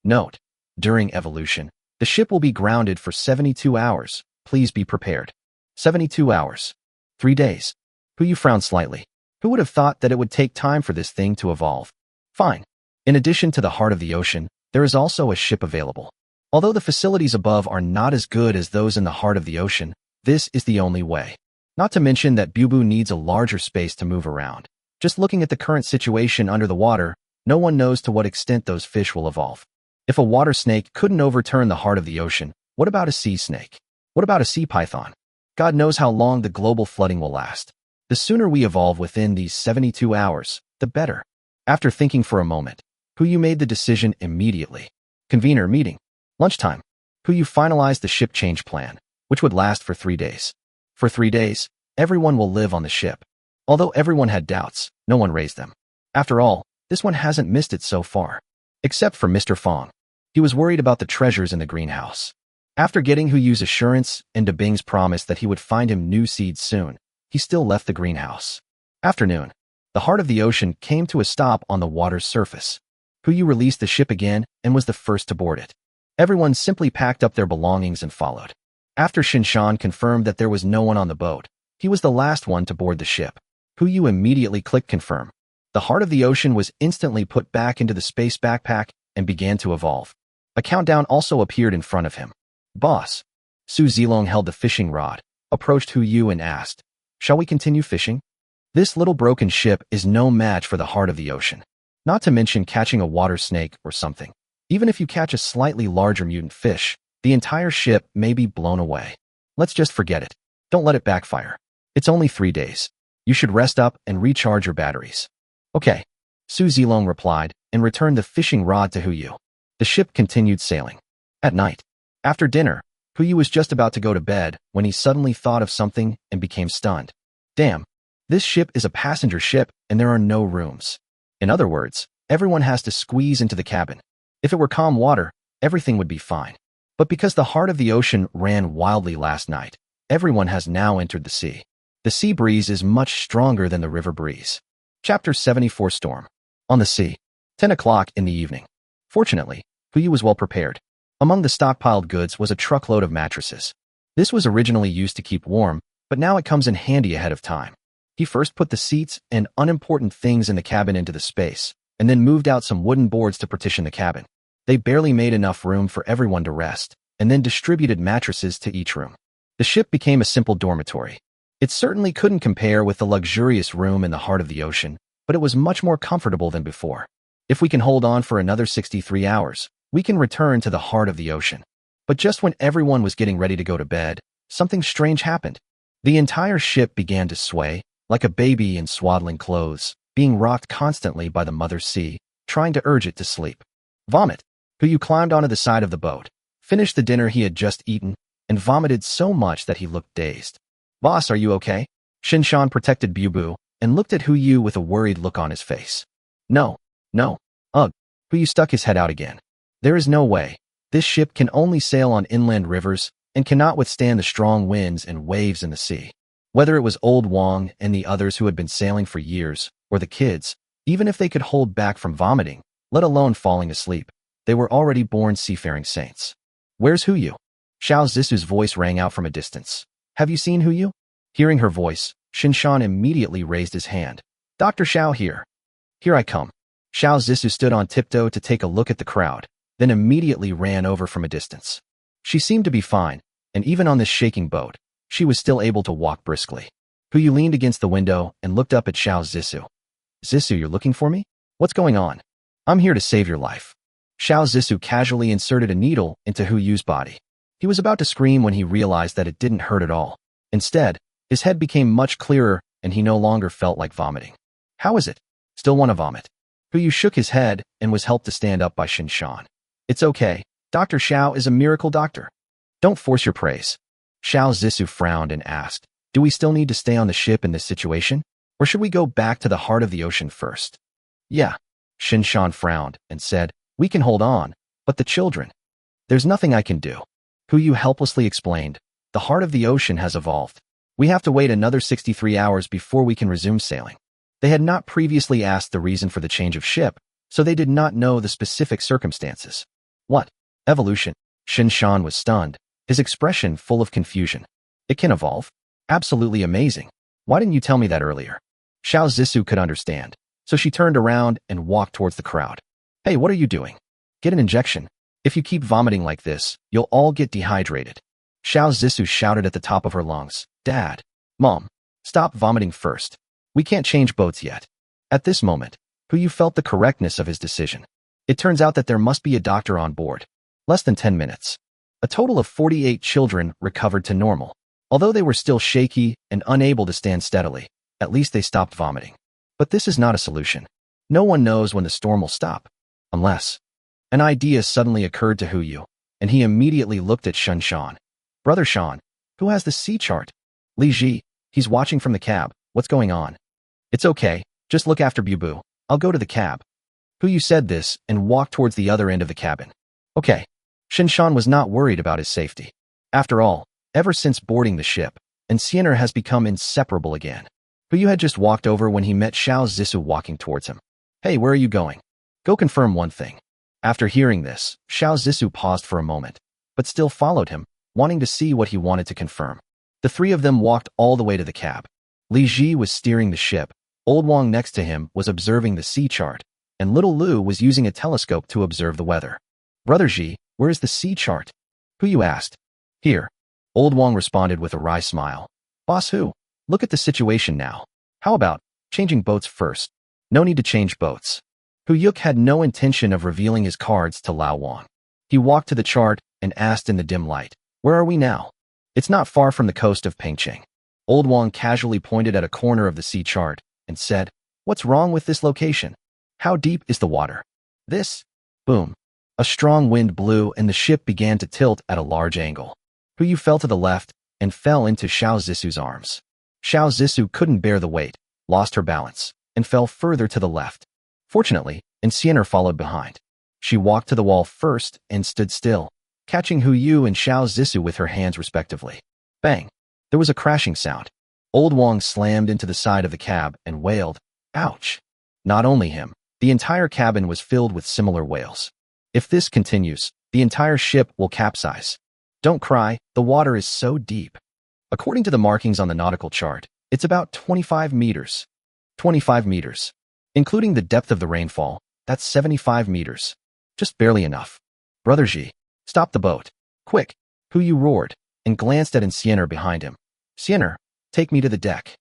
Note: during evolution, the ship will be grounded for 72 hours. Please be prepared. 72 hours. 3 days. Hu Yu frowned slightly. Who would have thought that it would take time for this thing to evolve? Fine. In addition to the heart of the ocean, there is also a ship available. Although the facilities above are not as good as those in the heart of the ocean, this is the only way. Not to mention that Bubu needs a larger space to move around. Just looking at the current situation under the water, no one knows to what extent those fish will evolve. If a water snake couldn't overturn the heart of the ocean, what about a sea snake? What about a sea python? God knows how long the global flooding will last. The sooner we evolve within these 72 hours, the better. After thinking for a moment, Hu Yu made the decision immediately. Convener meeting. Lunchtime. Hu Yu finalized the ship change plan, which would last for 3 days. For 3 days, everyone will live on the ship. Although everyone had doubts, no one raised them. After all, this one hasn't missed it so far. Except for Mr. Fong. He was worried about the treasures in the greenhouse. After getting Hu Yu's assurance and De Bing's promise that he would find him new seeds soon, he still left the greenhouse. Afternoon. The heart of the ocean came to a stop on the water's surface. Hu Yu released the ship again and was the first to board it. Everyone simply packed up their belongings and followed. After Shinshan confirmed that there was no one on the boat, he was the last one to board the ship. Hu Yu immediately clicked confirm. The heart of the ocean was instantly put back into the space backpack and began to evolve. A countdown also appeared in front of him. Boss. Su Zilong held the fishing rod, approached Hu Yu and asked, shall we continue fishing? This little broken ship is no match for the heart of the ocean. Not to mention catching a water snake or something. Even if you catch a slightly larger mutant fish, the entire ship may be blown away. Let's just forget it. Don't let it backfire. It's only 3 days. You should rest up and recharge your batteries. Okay. Su Zilong replied and returned the fishing rod to Hu Yu. The ship continued sailing. At night. After dinner, Puyu was just about to go to bed when he suddenly thought of something and became stunned. Damn, this ship is a passenger ship and there are no rooms. In other words, everyone has to squeeze into the cabin. If it were calm water, everything would be fine. But because the heart of the ocean ran wildly last night, everyone has now entered the sea. The sea breeze is much stronger than the river breeze. Chapter 74 Storm. On the sea. 10 o'clock in the evening. Fortunately, Puyu was well prepared. Among the stockpiled goods was a truckload of mattresses. This was originally used to keep warm, but now it comes in handy ahead of time. He first put the seats and unimportant things in the cabin into the space, and then moved out some wooden boards to partition the cabin. They barely made enough room for everyone to rest, and then distributed mattresses to each room. The ship became a simple dormitory. It certainly couldn't compare with the luxurious room in the heart of the ocean, but it was much more comfortable than before. If we can hold on for another 63 hours, we can return to the heart of the ocean. But just when everyone was getting ready to go to bed, something strange happened. The entire ship began to sway, like a baby in swaddling clothes, being rocked constantly by the mother sea, trying to urge it to sleep. Vomit. Puyu climbed onto the side of the boat, finished the dinner he had just eaten, and vomited so much that he looked dazed. Boss, are you okay? Shinshan protected Bubu and looked at Huyu with a worried look on his face. No. Ugh. Huyu stuck his head out again. There is no way. This ship can only sail on inland rivers and cannot withstand the strong winds and waves in the sea. Whether it was old Wang and the others who had been sailing for years, or the kids, even if they could hold back from vomiting, let alone falling asleep, they were already born seafaring saints. Where's Huyu? Xiao Zisu's voice rang out from a distance. Have you seen Huyu? Hearing her voice, Shinshan immediately raised his hand. Dr. Xiao here. Here I come. Xiao Zisu stood on tiptoe to take a look at the crowd, then immediately ran over from a distance. She seemed to be fine, and even on this shaking boat, she was still able to walk briskly. Huyu leaned against the window and looked up at Xiao Zisu. Zisu, you're looking for me? What's going on? I'm here to save your life. Xiao Zisu casually inserted a needle into Huyu's body. He was about to scream when he realized that it didn't hurt at all. Instead, his head became much clearer and he no longer felt like vomiting. How is it? Still want to vomit? Huyu shook his head and was helped to stand up by Shinshan. It's okay. Dr. Xiao is a miracle doctor. Don't force your praise. Xiao Zisu frowned and asked, do we still need to stay on the ship in this situation? Or should we go back to the heart of the ocean first? Yeah. Shinshan frowned and said, we can hold on, but the children. There's nothing I can do. Huyu helplessly explained, the heart of the ocean has evolved. We have to wait another 63 hours before we can resume sailing. They had not previously asked the reason for the change of ship, so they did not know the specific circumstances. What? Evolution? Shinshan was stunned, his expression full of confusion. It can evolve? Absolutely amazing. Why didn't you tell me that earlier? Xiao Zisu could understand, so she turned around and walked towards the crowd. Hey, what are you doing? Get an injection. If you keep vomiting like this, you'll all get dehydrated. Xiao Zisu shouted at the top of her lungs. Dad. Mom. Stop vomiting first. We can't change boats yet. At this moment, Huyu felt the correctness of his decision. It turns out that there must be a doctor on board. Less than 10 minutes. A total of 48 children recovered to normal. Although they were still shaky and unable to stand steadily, at least they stopped vomiting. But this is not a solution. No one knows when the storm will stop. Unless. An idea suddenly occurred to Huyu, and he immediately looked at Shinshan. Brother Shan, who has the sea chart? Li Ji, he's watching from the cab. What's going on? It's okay. Just look after Bubu. I'll go to the cab. Huyu said this and walked towards the other end of the cabin. Okay. Shinshan was not worried about his safety. After all, ever since boarding the ship, Enciener has become inseparable again. Huyu had just walked over when he met Xiao Zisu walking towards him. Hey, where are you going? Go confirm one thing. After hearing this, Xiao Zisu paused for a moment, but still followed him, wanting to see what he wanted to confirm. The three of them walked all the way to the cab. Li Ji was steering the ship, Old Wang next to him was observing the sea chart, and little Lu was using a telescope to observe the weather. Brother Ji, where is the sea chart? Huyu asked. Here. Old Wang responded with a wry smile. Boss Hu, look at the situation now. How about changing boats first? No need to change boats. Huyuk had no intention of revealing his cards to Lao Wang. He walked to the chart and asked in the dim light, where are we now? It's not far from the coast of Pengcheng. Old Wang casually pointed at a corner of the sea chart and said, what's wrong with this location? How deep is the water? This? Boom. A strong wind blew and the ship began to tilt at a large angle. Yu fell to the left and fell into Xiao Zisu's arms. Xiao Zisu couldn't bear the weight, lost her balance, and fell further to the left. Fortunately, Xian'er followed behind. She walked to the wall first and stood still, catching Yu and Xiao Zisu with her hands respectively. Bang! There was a crashing sound. Old Wang slammed into the side of the cab and wailed, "Ouch!" Not only him, the entire cabin was filled with similar wails. If this continues, the entire ship will capsize. Don't cry, the water is so deep. According to the markings on the nautical chart, it's about 25 meters. 25 meters. Including the depth of the rainfall, that's 75 meters. Just barely enough. Brother Ji, stop the boat. Quick! Yu roared, and glanced at Xian'er behind him. Xian'er, take me to the deck.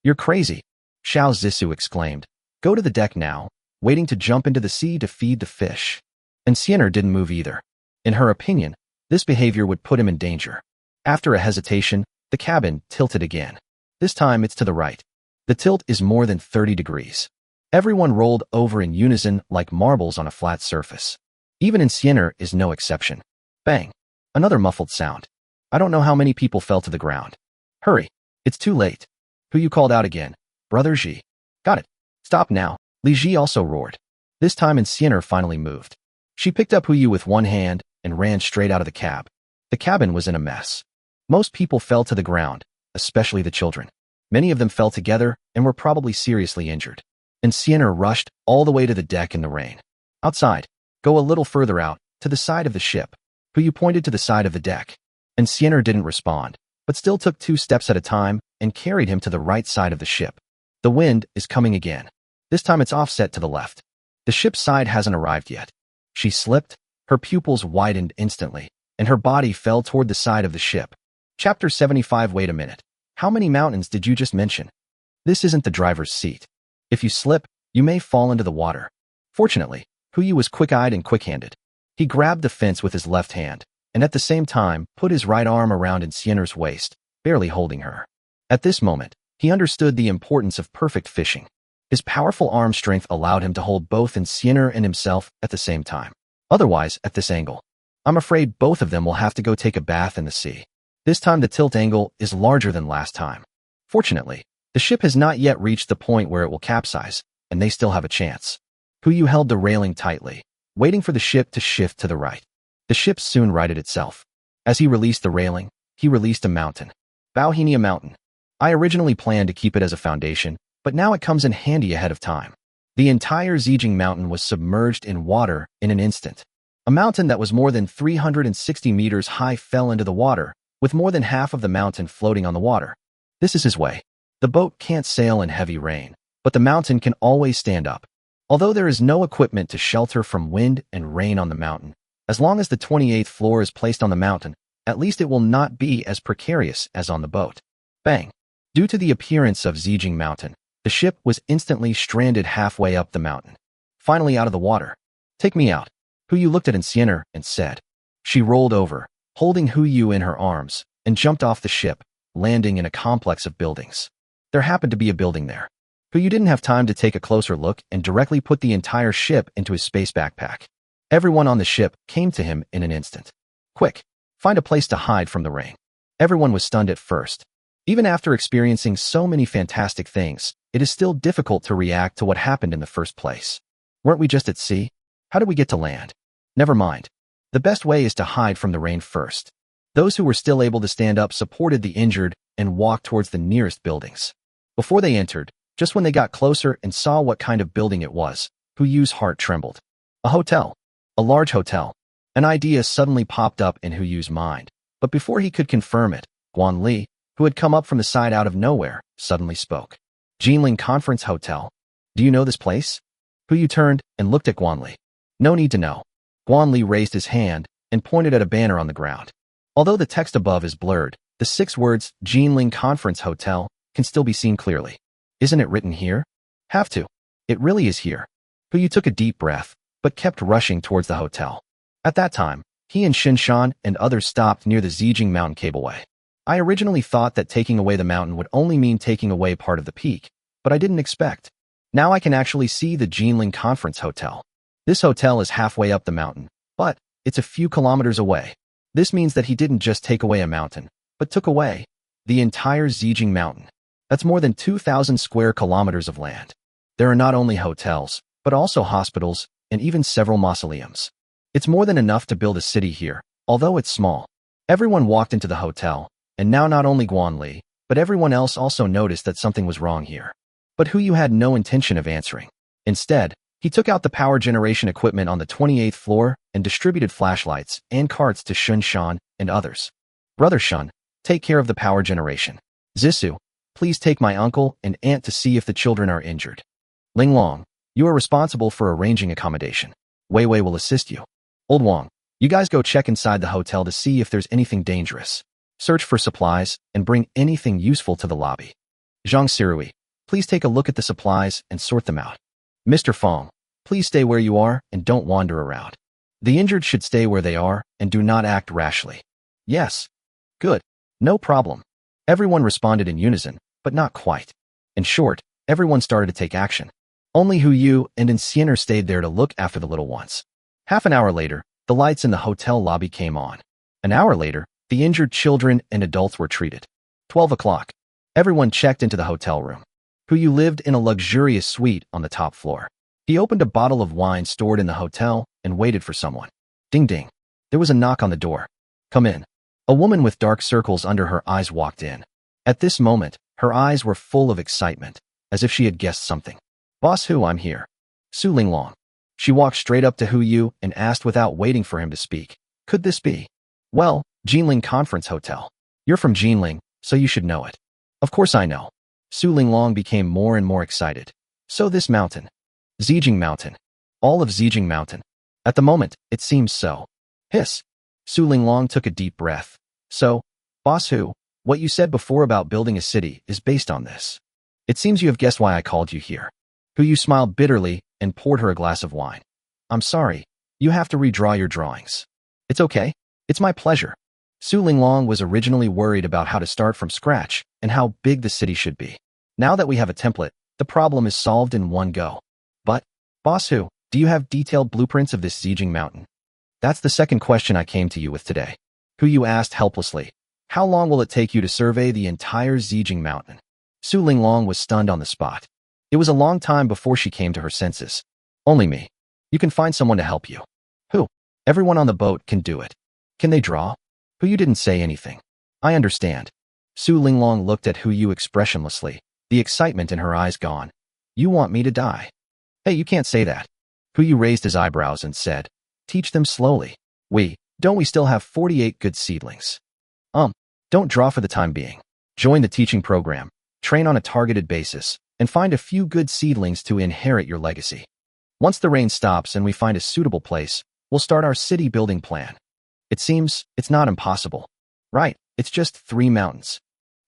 You're crazy, Xiao Zisu exclaimed. Go to the deck now, waiting to jump into the sea to feed the fish. Xian'er didn't move either. In her opinion, this behavior would put him in danger. After a hesitation, the cabin tilted again. This time it's to the right. The tilt is more than 30 degrees. Everyone rolled over in unison like marbles on a flat surface. Even Xian'er is no exception. Bang! Another muffled sound. I don't know how many people fell to the ground. Hurry! It's too late. Yu called out again. Brother Ji. Got it. Stop now. Li Ji also roared. This time Xian'er finally moved. She picked up Yu with one hand and ran straight out of the cab. The cabin was in a mess. Most people fell to the ground, especially the children. Many of them fell together and were probably seriously injured. Xian'er rushed all the way to the deck in the rain. Outside, go a little further out, to the side of the ship. Yu pointed to the side of the deck. Xian'er didn't respond, but still took 2 steps at a time and carried him to the right side of the ship. The wind is coming again. This time it's offset to the left. The ship's side hasn't arrived yet. She slipped, her pupils widened instantly, and her body fell toward the side of the ship. Chapter 75. Wait a minute. How many mountains did you just mention? This isn't the driver's seat. If you slip, you may fall into the water. Fortunately, Yu was quick-eyed and quick-handed. He grabbed the fence with his left hand, and at the same time put his right arm around Xian'er's waist, barely holding her. At this moment, he understood the importance of perfect fishing. His powerful arm strength allowed him to hold both Xian'er and himself at the same time. Otherwise, at this angle, I'm afraid both of them will have to go take a bath in the sea. This time the tilt angle is larger than last time. Fortunately, the ship has not yet reached the point where it will capsize, and they still have a chance. Yu held the railing tightly, waiting for the ship to shift to the right. The ship soon righted itself. As he released the railing, he released a mountain. Bauhinia Mountain. I originally planned to keep it as a foundation, but now it comes in handy ahead of time. The entire Zijing Mountain was submerged in water in an instant. A mountain that was more than 360 meters high fell into the water, with more than half of the mountain floating on the water. This is his way. The boat can't sail in heavy rain, but the mountain can always stand up. Although there is no equipment to shelter from wind and rain on the mountain, as long as the 28th floor is placed on the mountain, at least it will not be as precarious as on the boat. Bang! Due to the appearance of Zijing Mountain, the ship was instantly stranded halfway up the mountain. Finally out of the water. Take me out. Yu looked at Xian'er and said. She rolled over, holding Yu in her arms, and jumped off the ship, landing in a complex of buildings. There happened to be a building there. Yu didn't have time to take a closer look and directly put the entire ship into his space backpack. Everyone on the ship came to him in an instant. Quick, find a place to hide from the rain. Everyone was stunned at first. Even after experiencing so many fantastic things, it is still difficult to react to what happened in the first place. Weren't we just at sea? How did we get to land? Never mind. The best way is to hide from the rain first. Those who were still able to stand up supported the injured and walked towards the nearest buildings. Before they entered, just when they got closer and saw what kind of building it was, Yu's heart trembled. A hotel. A large hotel. An idea suddenly popped up in Yu's mind, but before he could confirm it, Guan Li, who had come up from the side out of nowhere, suddenly spoke. Jinling Conference Hotel. Do you know this place? Yu turned and looked at Guan Li. No need to know. Guan Li raised his hand and pointed at a banner on the ground. Although the text above is blurred, the 6 words Jinling Conference Hotel can still be seen clearly. Isn't it written here? Have to. It really is here. Yu took a deep breath, but kept rushing towards the hotel. At that time, he and Shinshan and others stopped near the Zijing Mountain cableway. I originally thought that taking away the mountain would only mean taking away part of the peak, but I didn't expect. Now I can actually see the Jinling Conference Hotel. This hotel is halfway up the mountain, but it's a few kilometers away. This means that he didn't just take away a mountain, but took away the entire Zijing Mountain. That's more than 2,000 square kilometers of land. There are not only hotels, but also hospitals and even several mausoleums. It's more than enough to build a city here, although it's small. Everyone walked into the hotel, and now not only Guan Li, but everyone else also noticed that something was wrong here. But Hu Yu had no intention of answering. Instead, he took out the power generation equipment on the 28th floor and distributed flashlights and carts to Shun Shan and others. Brother Shun, take care of the power generation. Zissou, please take my uncle and aunt to see if the children are injured. Ling Long, you are responsible for arranging accommodation. Wei Wei will assist you. Old Wang, you guys go check inside the hotel to see if there's anything dangerous. Search for supplies and bring anything useful to the lobby. Zhang Sirui, please take a look at the supplies and sort them out. Mr. Fong, please stay where you are and don't wander around. The injured should stay where they are and do not act rashly. Yes. Good. No problem. Everyone responded in unison, but not quite. In short, everyone started to take action. Only Hu Yu and Insiener stayed there to look after the little ones. Half an hour later, the lights in the hotel lobby came on. An hour later, the injured children and adults were treated. 12 o'clock. Everyone checked into the hotel room. Hu Yu lived in a luxurious suite on the top floor. He opened a bottle of wine stored in the hotel and waited for someone. Ding ding. There was a knock on the door. Come in. A woman with dark circles under her eyes walked in. At this moment, her eyes were full of excitement, as if she had guessed something. Boss Hu, I'm here. Su Linglong. She walked straight up to Hu Yu and asked without waiting for him to speak. Could this be? Well, Jinling Conference Hotel. You're from Jinling, so you should know it. Of course I know. Su Linglong became more and more excited. So this mountain. Zijing Mountain. All of Zijing Mountain. At the moment, it seems so. Hiss. Su Linglong took a deep breath. So, Boss Hu, what you said before about building a city is based on this. It seems you have guessed why I called you here. Hu Yu smiled bitterly and poured her a glass of wine. I'm sorry. You have to redraw your drawings. It's okay. It's my pleasure. Su Linglong was originally worried about how to start from scratch and how big the city should be. Now that we have a template, the problem is solved in one go. But, Boss Hu, do you have detailed blueprints of this Zijing Mountain? That's the second question I came to you with today. Hu Yu asked helplessly. How long will it take you to survey the entire Zijing Mountain? Su Linglong was stunned on the spot. It was a long time before she came to her senses. Only me. You can find someone to help you. Who? Everyone on the boat can do it. Can they draw? Hu Yu didn't say anything. I understand. Su Linglong looked at Hu Yu expressionlessly, the excitement in her eyes gone. You want me to die? Hey, you can't say that. Hu Yu raised his eyebrows and said, teach them slowly. Don't we still have 48 good seedlings? Don't draw for the time being. Join the teaching program, train on a targeted basis, and find a few good seedlings to inherit your legacy. Once the rain stops and we find a suitable place, we'll start our city building plan. It seems it's not impossible. Right, it's just 3 mountains.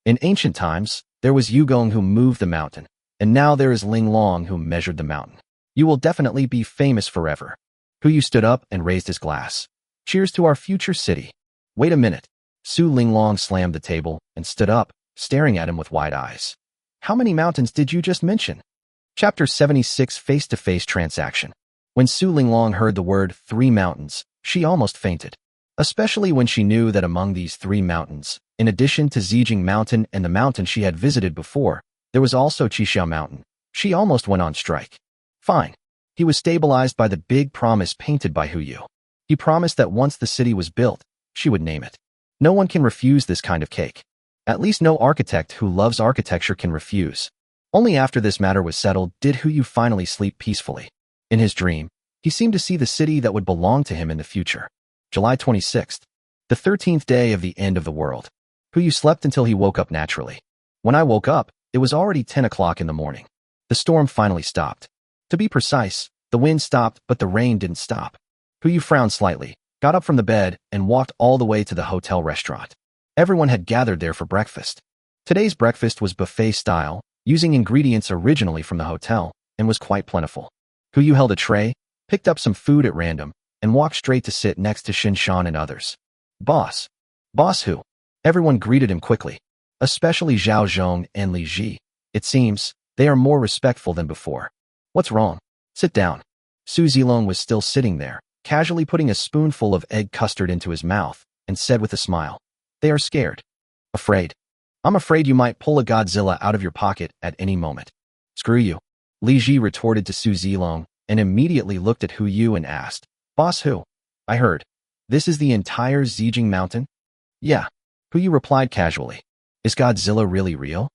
In ancient times, there was Yugong who moved the mountain, and now there is Linglong who measured the mountain. You will definitely be famous forever. Hu Yu stood up and raised his glass. Cheers to our future city. Wait a minute. Su Linglong slammed the table and stood up, staring at him with wide eyes. How many mountains did you just mention? Chapter 76 Face-to-Face Transaction. When Su Linglong heard the word 3 mountains, she almost fainted. Especially when she knew that among these 3 mountains, in addition to Zijing Mountain and the mountain she had visited before, there was also Qixiao Mountain. She almost went on strike. Fine. He was stabilized by the big promise painted by Hu Yu. He promised that once the city was built, she would name it. No one can refuse this kind of cake. At least no architect who loves architecture can refuse. Only after this matter was settled did Hu Yu finally sleep peacefully. In his dream, he seemed to see the city that would belong to him in the future. July 26th, the 13th day of the end of the world. Hu Yu slept until he woke up naturally. When I woke up, it was already 10 o'clock in the morning. The storm finally stopped. To be precise, the wind stopped, but the rain didn't stop. Hu Yu frowned slightly, got up from the bed, and walked all the way to the hotel restaurant. Everyone had gathered there for breakfast. Today's breakfast was buffet style, using ingredients originally from the hotel, and was quite plentiful. Hu Yu held a tray, picked up some food at random, and walked straight to sit next to Shinshan and others. Boss. Boss Hu. Everyone greeted him quickly, especially Zhao Zhong and Li Ji. It seems they are more respectful than before. What's wrong? Sit down. Su Zilong was still sitting there, casually putting a spoonful of egg custard into his mouth, and said with a smile, "They are scared. Afraid. I'm afraid you might pull a Godzilla out of your pocket at any moment." "Screw you," Li Ji retorted to Su Zilong, and immediately looked at Hu Yu and asked, "Boss who? I heard. This is the entire Zijing Mountain?" "Yeah," Hu Yu replied casually. "Is Godzilla really real?"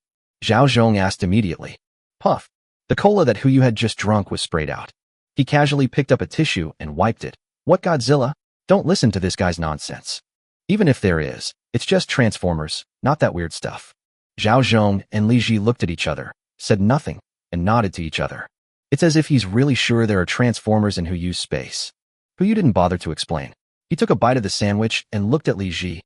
Zhao Zhong asked immediately. Puff. The cola that Hu Yu had just drunk was sprayed out. He casually picked up a tissue and wiped it. "What Godzilla? Don't listen to this guy's nonsense. Even if there is, it's just Transformers, not that weird stuff." Zhao Zhong and Li Ji looked at each other, said nothing, and nodded to each other. It's as if he's really sure there are Transformers in Hu Yu's space. Hu Yu didn't bother to explain. He took a bite of the sandwich and looked at Li Ji.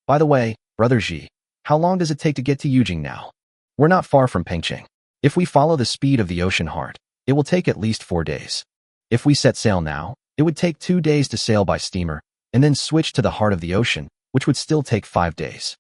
"By the way, Brother Ji, how long does it take to get to Yujing now? We're not far from Pengcheng. If we follow the speed of the ocean heart, it will take at least 4 days. If we set sail now, it would take 2 days to sail by steamer, and then switch to the heart of the ocean, which would still take 5 days.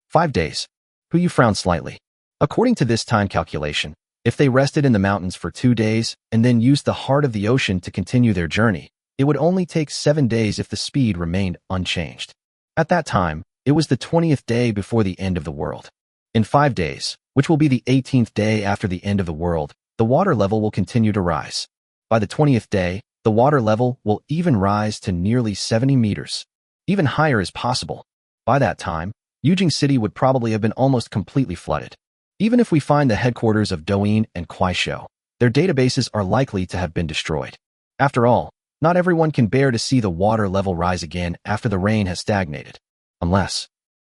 5 days. Hu Yu frowned slightly. According to this time calculation, if they rested in the mountains for 2 days and then used the heart of the ocean to continue their journey, it would only take 7 days if the speed remained unchanged. At that time, it was the 20th day before the end of the world. In 5 days, which will be the 18th day after the end of the world, the water level will continue to rise. By the 20th day, the water level will even rise to nearly 70 meters. Even higher is possible. By that time, Yujing City would probably have been almost completely flooded. Even if we find the headquarters of Douyin and Kuaishou, their databases are likely to have been destroyed. After all, not everyone can bear to see the water level rise again after the rain has stagnated. Unless,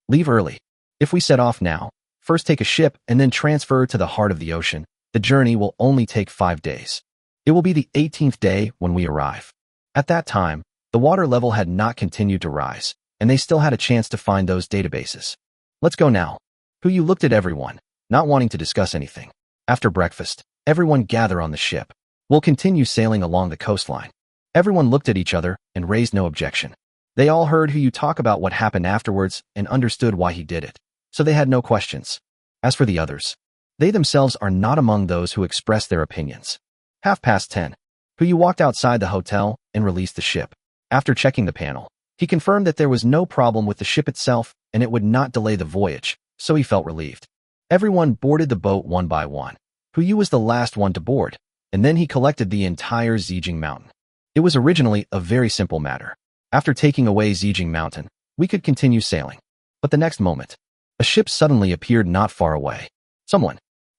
leave early. If we set off now, first take a ship and then transfer to the heart of the ocean, the journey will only take 5 days. It will be the 18th day when we arrive. At that time, the water level had not continued to rise, and they still had a chance to find those databases. Let's go now. Hu Yu looked at everyone, not wanting to discuss anything. After breakfast, everyone gather on the ship. We'll continue sailing along the coastline. Everyone looked at each other and raised no objection. They all heard Hu Yu talk about what happened afterwards and understood why he did it, so they had no questions. As for the others, they themselves are not among those who express their opinions. 10:30. Hu Yu walked outside the hotel and released the ship. After checking the panel, he confirmed that there was no problem with the ship itself and it would not delay the voyage, so he felt relieved. Everyone boarded the boat one by one. Hu Yu was the last one to board, and then he collected the entire Zijing Mountain. It was originally a very simple matter. After taking away Zijing Mountain, we could continue sailing. But the next moment, a ship suddenly appeared not far away.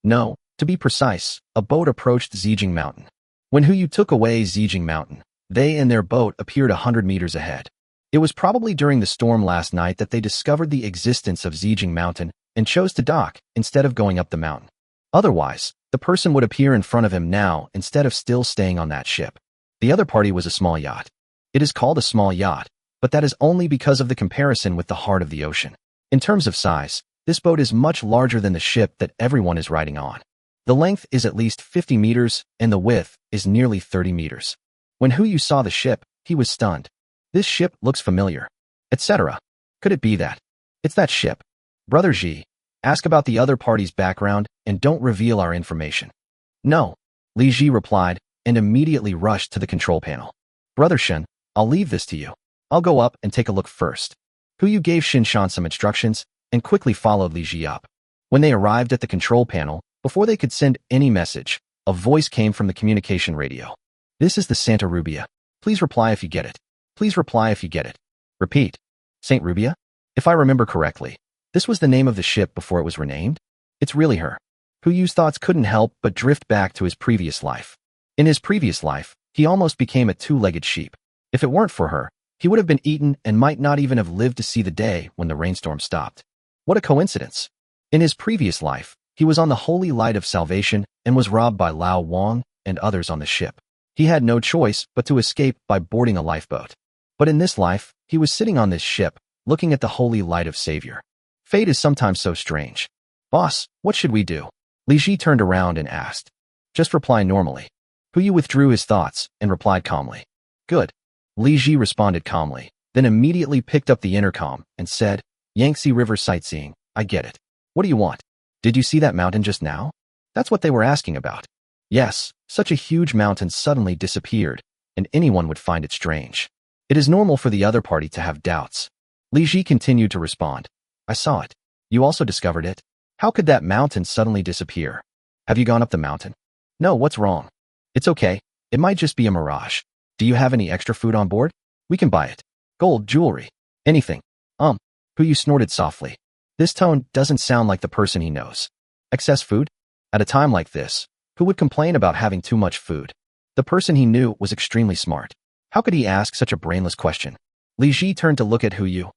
No, to be precise, a boat approached Zijing Mountain. When Hu Yu took away Zijing Mountain, they and their boat appeared 100 meters ahead. It was probably during the storm last night that they discovered the existence of Zijing Mountain and chose to dock instead of going up the mountain. Otherwise, the person would appear in front of him now instead of still staying on that ship. The other party was a small yacht. It is called a small yacht, but that is only because of the comparison with the heart of the ocean. In terms of size, this boat is much larger than the ship that everyone is riding on. The length is at least 50 meters, and the width is nearly 30 meters. When Hu Yu saw the ship, he was stunned. This ship looks familiar, etc. Could it be that? It's that ship. Brother Ji, ask about the other party's background and don't reveal our information. No, Li Ji replied and immediately rushed to the control panel. Brother Shen, I'll leave this to you. I'll go up and take a look first. Hu Yu gave Shin Shan some instructions and quickly followed Li Ji up. When they arrived at the control panel, before they could send any message, a voice came from the communication radio. This is the Santa Rubia. Please reply if you get it. Please reply if you get it. Repeat. Saint Rubia? If I remember correctly, this was the name of the ship before it was renamed? It's really her. Hu Yu's thoughts couldn't help but drift back to his previous life. In his previous life, he almost became a two-legged sheep. If it weren't for her, he would have been eaten and might not even have lived to see the day when the rainstorm stopped. What a coincidence. In his previous life, he was on the holy light of salvation and was robbed by Lao Wang and others on the ship. He had no choice but to escape by boarding a lifeboat. But in this life, he was sitting on this ship, looking at the holy light of Savior. Fate is sometimes so strange. Boss, what should we do? Li Ji turned around and asked. Just reply normally. Hu Yu withdrew his thoughts and replied calmly. Good. Li Ji responded calmly, then immediately picked up the intercom and said, Yangtze River sightseeing, I get it. What do you want? Did you see that mountain just now? That's what they were asking about. Yes, such a huge mountain suddenly disappeared, and anyone would find it strange. It is normal for the other party to have doubts. Li Ji continued to respond. I saw it. You also discovered it? How could that mountain suddenly disappear? Have you gone up the mountain? No, what's wrong? It's okay. It might just be a mirage. Do you have any extra food on board? We can buy it. Gold, jewelry, anything. Who snorted softly. This tone doesn't sound like the person he knows. Excess food? At a time like this, who would complain about having too much food? The person he knew was extremely smart. How could he ask such a brainless question? Li Ji turned to look at Hu.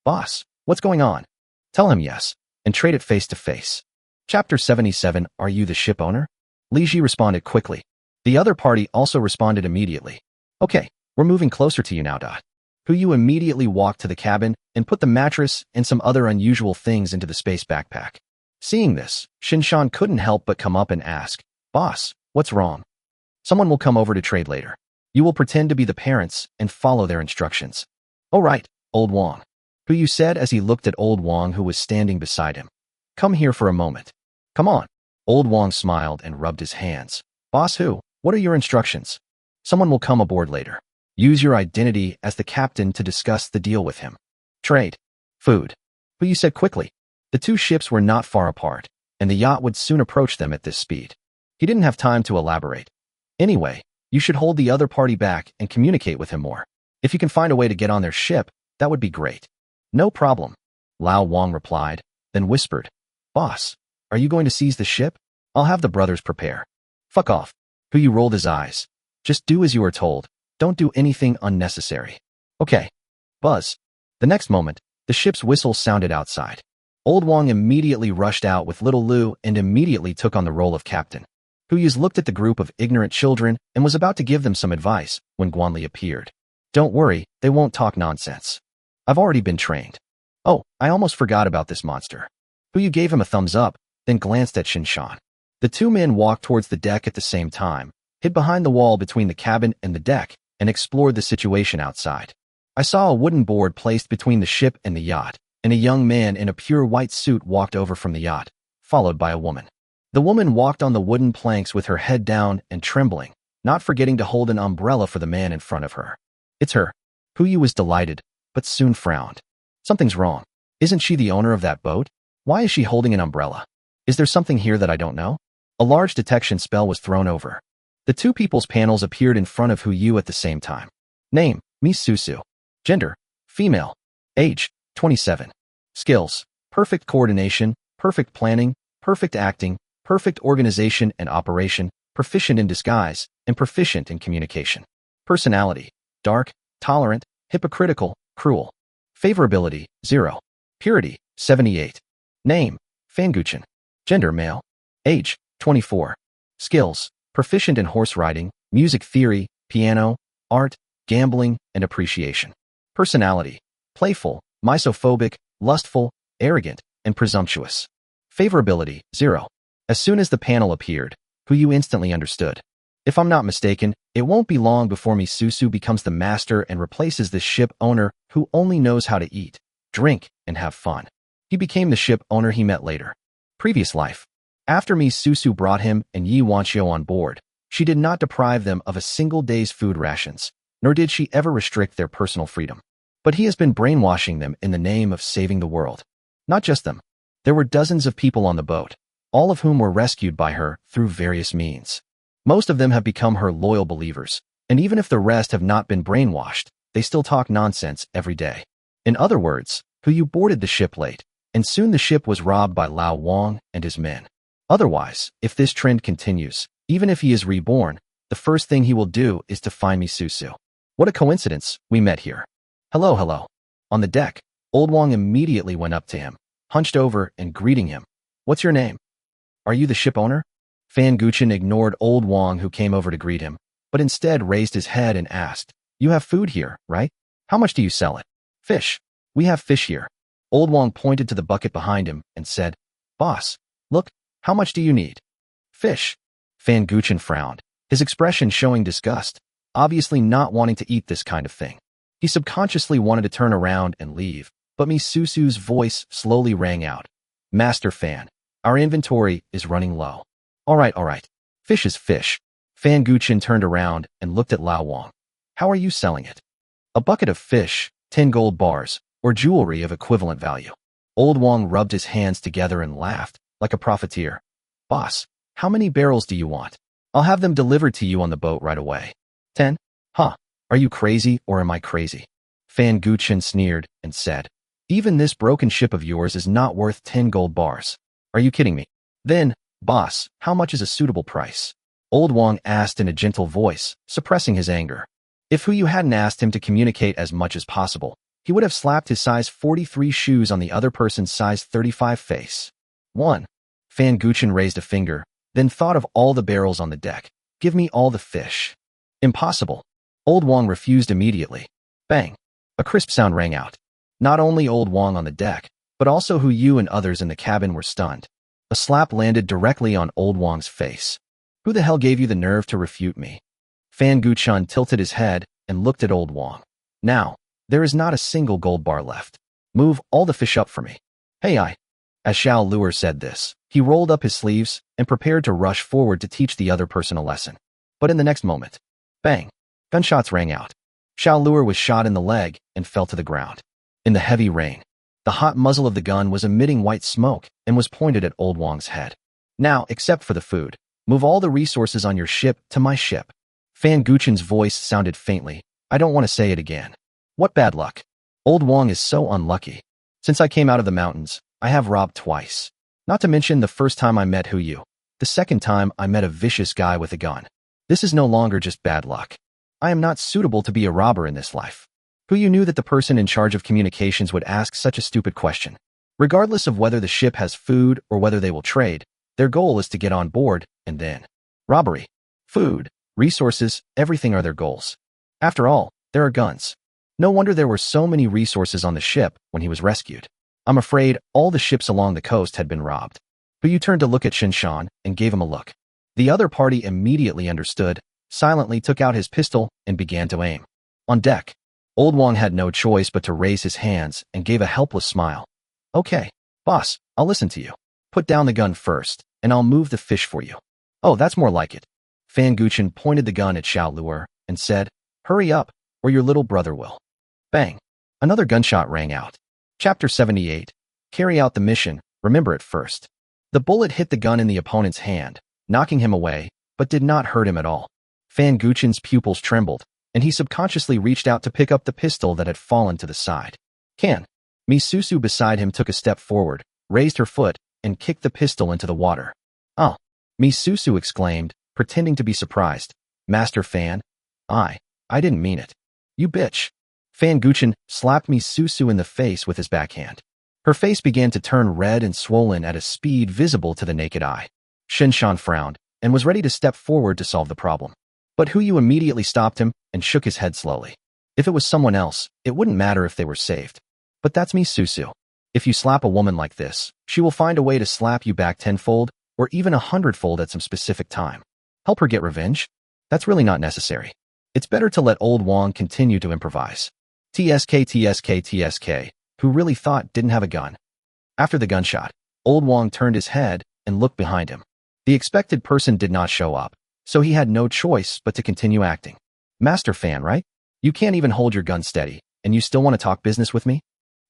Boss, what's going on? Tell him yes, and trade it face to face. Chapter 77. Are you the ship owner? Li Ji responded quickly. The other party also responded immediately. Okay, we're moving closer to you now. Hu immediately walked to the cabin and put the mattress and some other unusual things into the space backpack. Seeing this, Shinshan couldn't help but come up and ask, Boss, what's wrong? Someone will come over to trade later. You will pretend to be the parents and follow their instructions. Oh right, Old Wang. Hu said as he looked at Old Wang who was standing beside him. Come here for a moment. Come on. Old Wang smiled and rubbed his hands. Boss Hu, what are your instructions? Someone will come aboard later. Use your identity as the captain to discuss the deal with him. Trade. Food. Hu said quickly. The two ships were not far apart, and the yacht would soon approach them at this speed. He didn't have time to elaborate. Anyway, you should hold the other party back and communicate with him more. If you can find a way to get on their ship, that would be great. No problem, Lao Wang replied, then whispered. Boss, are you going to seize the ship? I'll have the brothers prepare. Fuck off. Hu rolled his eyes. Just do as you are told. Don't do anything unnecessary. Okay. Buzz. The next moment, the ship's whistle sounded outside. Old Wang immediately rushed out with little Lu and immediately took on the role of captain. Hu looked at the group of ignorant children and was about to give them some advice when Guanli appeared. Don't worry, they won't talk nonsense. I've already been trained. Oh, I almost forgot about this monster. Hu gave him a thumbs up, then glanced at Shinshan. The two men walked towards the deck at the same time, hid behind the wall between the cabin and the deck, and explored the situation outside. I saw a wooden board placed between the ship and the yacht, and a young man in a pure white suit walked over from the yacht, followed by a woman. The woman walked on the wooden planks with her head down and trembling, not forgetting to hold an umbrella for the man in front of her. It's her. Hu was delighted, but soon frowned. Something's wrong. Isn't she the owner of that boat? Why is she holding an umbrella? Is there something here that I don't know? A large detection spell was thrown over. The two people's panels appeared in front of Hu at the same time. Name, Miss Susu. Gender, female. Age, 27. Skills, perfect coordination, perfect planning, perfect acting, perfect organization and operation, proficient in disguise, and proficient in communication. Personality, dark, tolerant, hypocritical, cruel. Favorability, 0. Purity, 78. Name, Fanguchen. Gender, male. Age, 24. Skills, proficient in horse riding, music theory, piano, art, gambling, and appreciation. Personality, playful, misophobic, lustful, arrogant, and presumptuous. Favorability, 0. As soon as the panel appeared, Hu instantly understood. If I'm not mistaken, it won't be long before Misusu becomes the master and replaces the ship owner who only knows how to eat, drink, and have fun. He became the ship owner he met later. Previous life. After Misusu brought him and Yi Wanxiu on board, she did not deprive them of a single day's food rations, nor did she ever restrict their personal freedom. But he has been brainwashing them in the name of saving the world. Not just them. There were dozens of people on the boat, all of whom were rescued by her through various means. Most of them have become her loyal believers, and even if the rest have not been brainwashed, they still talk nonsense every day. In other words, Hu boarded the ship late, and soon the ship was robbed by Lao Wang and his men. Otherwise, if this trend continues, even if he is reborn, the first thing he will do is to find Misusu. What a coincidence, we met here. Hello. On the deck, Old Wang immediately went up to him, hunched over and greeting him. What's your name? Are you the ship owner? Fan Guchen ignored Old Wang who came over to greet him, but instead raised his head and asked, You have food here, right? How much do you sell it? Fish. We have fish here. Old Wang pointed to the bucket behind him and said, Boss, look, how much do you need? Fish. Fan Guchen frowned, his expression showing disgust, obviously not wanting to eat this kind of thing. He subconsciously wanted to turn around and leave, but Misusu's voice slowly rang out. Master Fan, our inventory is running low. All right. Fish is fish. Fan Guchen turned around and looked at Lao Wang. How are you selling it? A bucket of fish, 10 gold bars, or jewelry of equivalent value. Old Wong rubbed his hands together and laughed, like a profiteer. Boss, how many barrels do you want? I'll have them delivered to you on the boat right away. 10? Huh, are you crazy or am I crazy? Fan Guchen sneered and said, even this broken ship of yours is not worth 10 gold bars. Are you kidding me? Then, boss, how much is a suitable price? Old Wong asked in a gentle voice, suppressing his anger. If Hu Yu hadn't asked him to communicate as much as possible, he would have slapped his size 43 shoes on the other person's size 35 face. 1. Fan Guchen raised a finger, then thought of all the barrels on the deck. Give me all the fish. Impossible. Old Wong refused immediately. Bang. A crisp sound rang out. Not only Old Wong on the deck, but also Hu Yu and others in the cabin were stunned. A slap landed directly on Old Wong's face. Who the hell gave you the nerve to refute me? Fan Guchen tilted his head and looked at Old Wong. Now, there is not a single gold bar left. Move all the fish up for me. Hey, As Xiao Luer said this, he rolled up his sleeves and prepared to rush forward to teach the other person a lesson. But in the next moment, bang, gunshots rang out. Xiao Luer was shot in the leg and fell to the ground. In the heavy rain, the hot muzzle of the gun was emitting white smoke and was pointed at Old Wong's head. Now, except for the food, move all the resources on your ship to my ship. Fan Guchen's voice sounded faintly. I don't want to say it again. What bad luck. Old Wong is so unlucky. Since I came out of the mountains, I have robbed twice. Not to mention the first time I met Hu Yu. The second time I met a vicious guy with a gun. This is no longer just bad luck. I am not suitable to be a robber in this life. Hu Yu knew that the person in charge of communications would ask such a stupid question. Regardless of whether the ship has food or whether they will trade, their goal is to get on board, and then robbery. Food, resources, everything are their goals. After all, there are guns. No wonder there were so many resources on the ship when he was rescued. I'm afraid all the ships along the coast had been robbed. Hu Yu turned to look at Shinshan and gave him a look. The other party immediately understood, silently took out his pistol and began to aim. On deck, Old Wong had no choice but to raise his hands and gave a helpless smile. Okay, boss, I'll listen to you. Put down the gun first, and I'll move the fish for you. Oh, that's more like it. Fan Guchen pointed the gun at Xiao Luer and said, hurry up, or your little brother will. Bang. Another gunshot rang out. Chapter 78. Carry out the mission, remember it first. The bullet hit the gun in the opponent's hand, knocking him away, but did not hurt him at all. Fan Guchen's pupils trembled, and he subconsciously reached out to pick up the pistol that had fallen to the side. Can. Misusu beside him took a step forward, raised her foot, and kicked the pistol into the water. Oh. Misusu exclaimed, pretending to be surprised. Master Fan? I didn't mean it. You bitch. Fan Guchen slapped Misusu in the face with his backhand. Her face began to turn red and swollen at a speed visible to the naked eye. Shinshan frowned and was ready to step forward to solve the problem. But Hu Yu immediately stopped him and shook his head slowly. If it was someone else, it wouldn't matter if they were saved. But that's Misusu. If you slap a woman like this, she will find a way to slap you back tenfold or even 100-fold at some specific time. Help her get revenge? That's really not necessary. It's better to let Old Wong continue to improvise. TSK, who really thought didn't have a gun. After the gunshot, Old Wong turned his head and looked behind him. The expected person did not show up, so he had no choice but to continue acting. Master Fan, right? You can't even hold your gun steady, and you still want to talk business with me?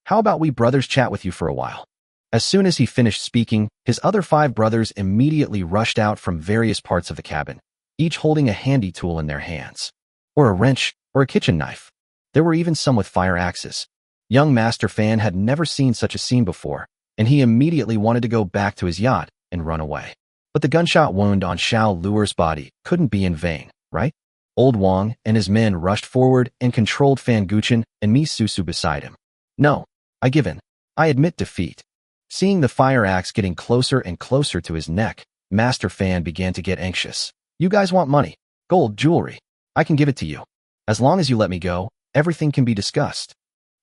How about we brothers chat with you for a while? As soon as he finished speaking, his other 5 brothers immediately rushed out from various parts of the cabin, each holding a handy tool in their hands. Or a wrench, or a kitchen knife. There were even some with fire axes. Young Master Fan had never seen such a scene before, and he immediately wanted to go back to his yacht and run away. But the gunshot wound on Xiao Luer's body couldn't be in vain, right? Old Wong and his men rushed forward and controlled Fan Guchen and Misusu beside him. No, I give in. I admit defeat. Seeing the fire axe getting closer and closer to his neck, Master Fan began to get anxious. You guys want money, gold, jewelry. I can give it to you. As long as you let me go, everything can be discussed.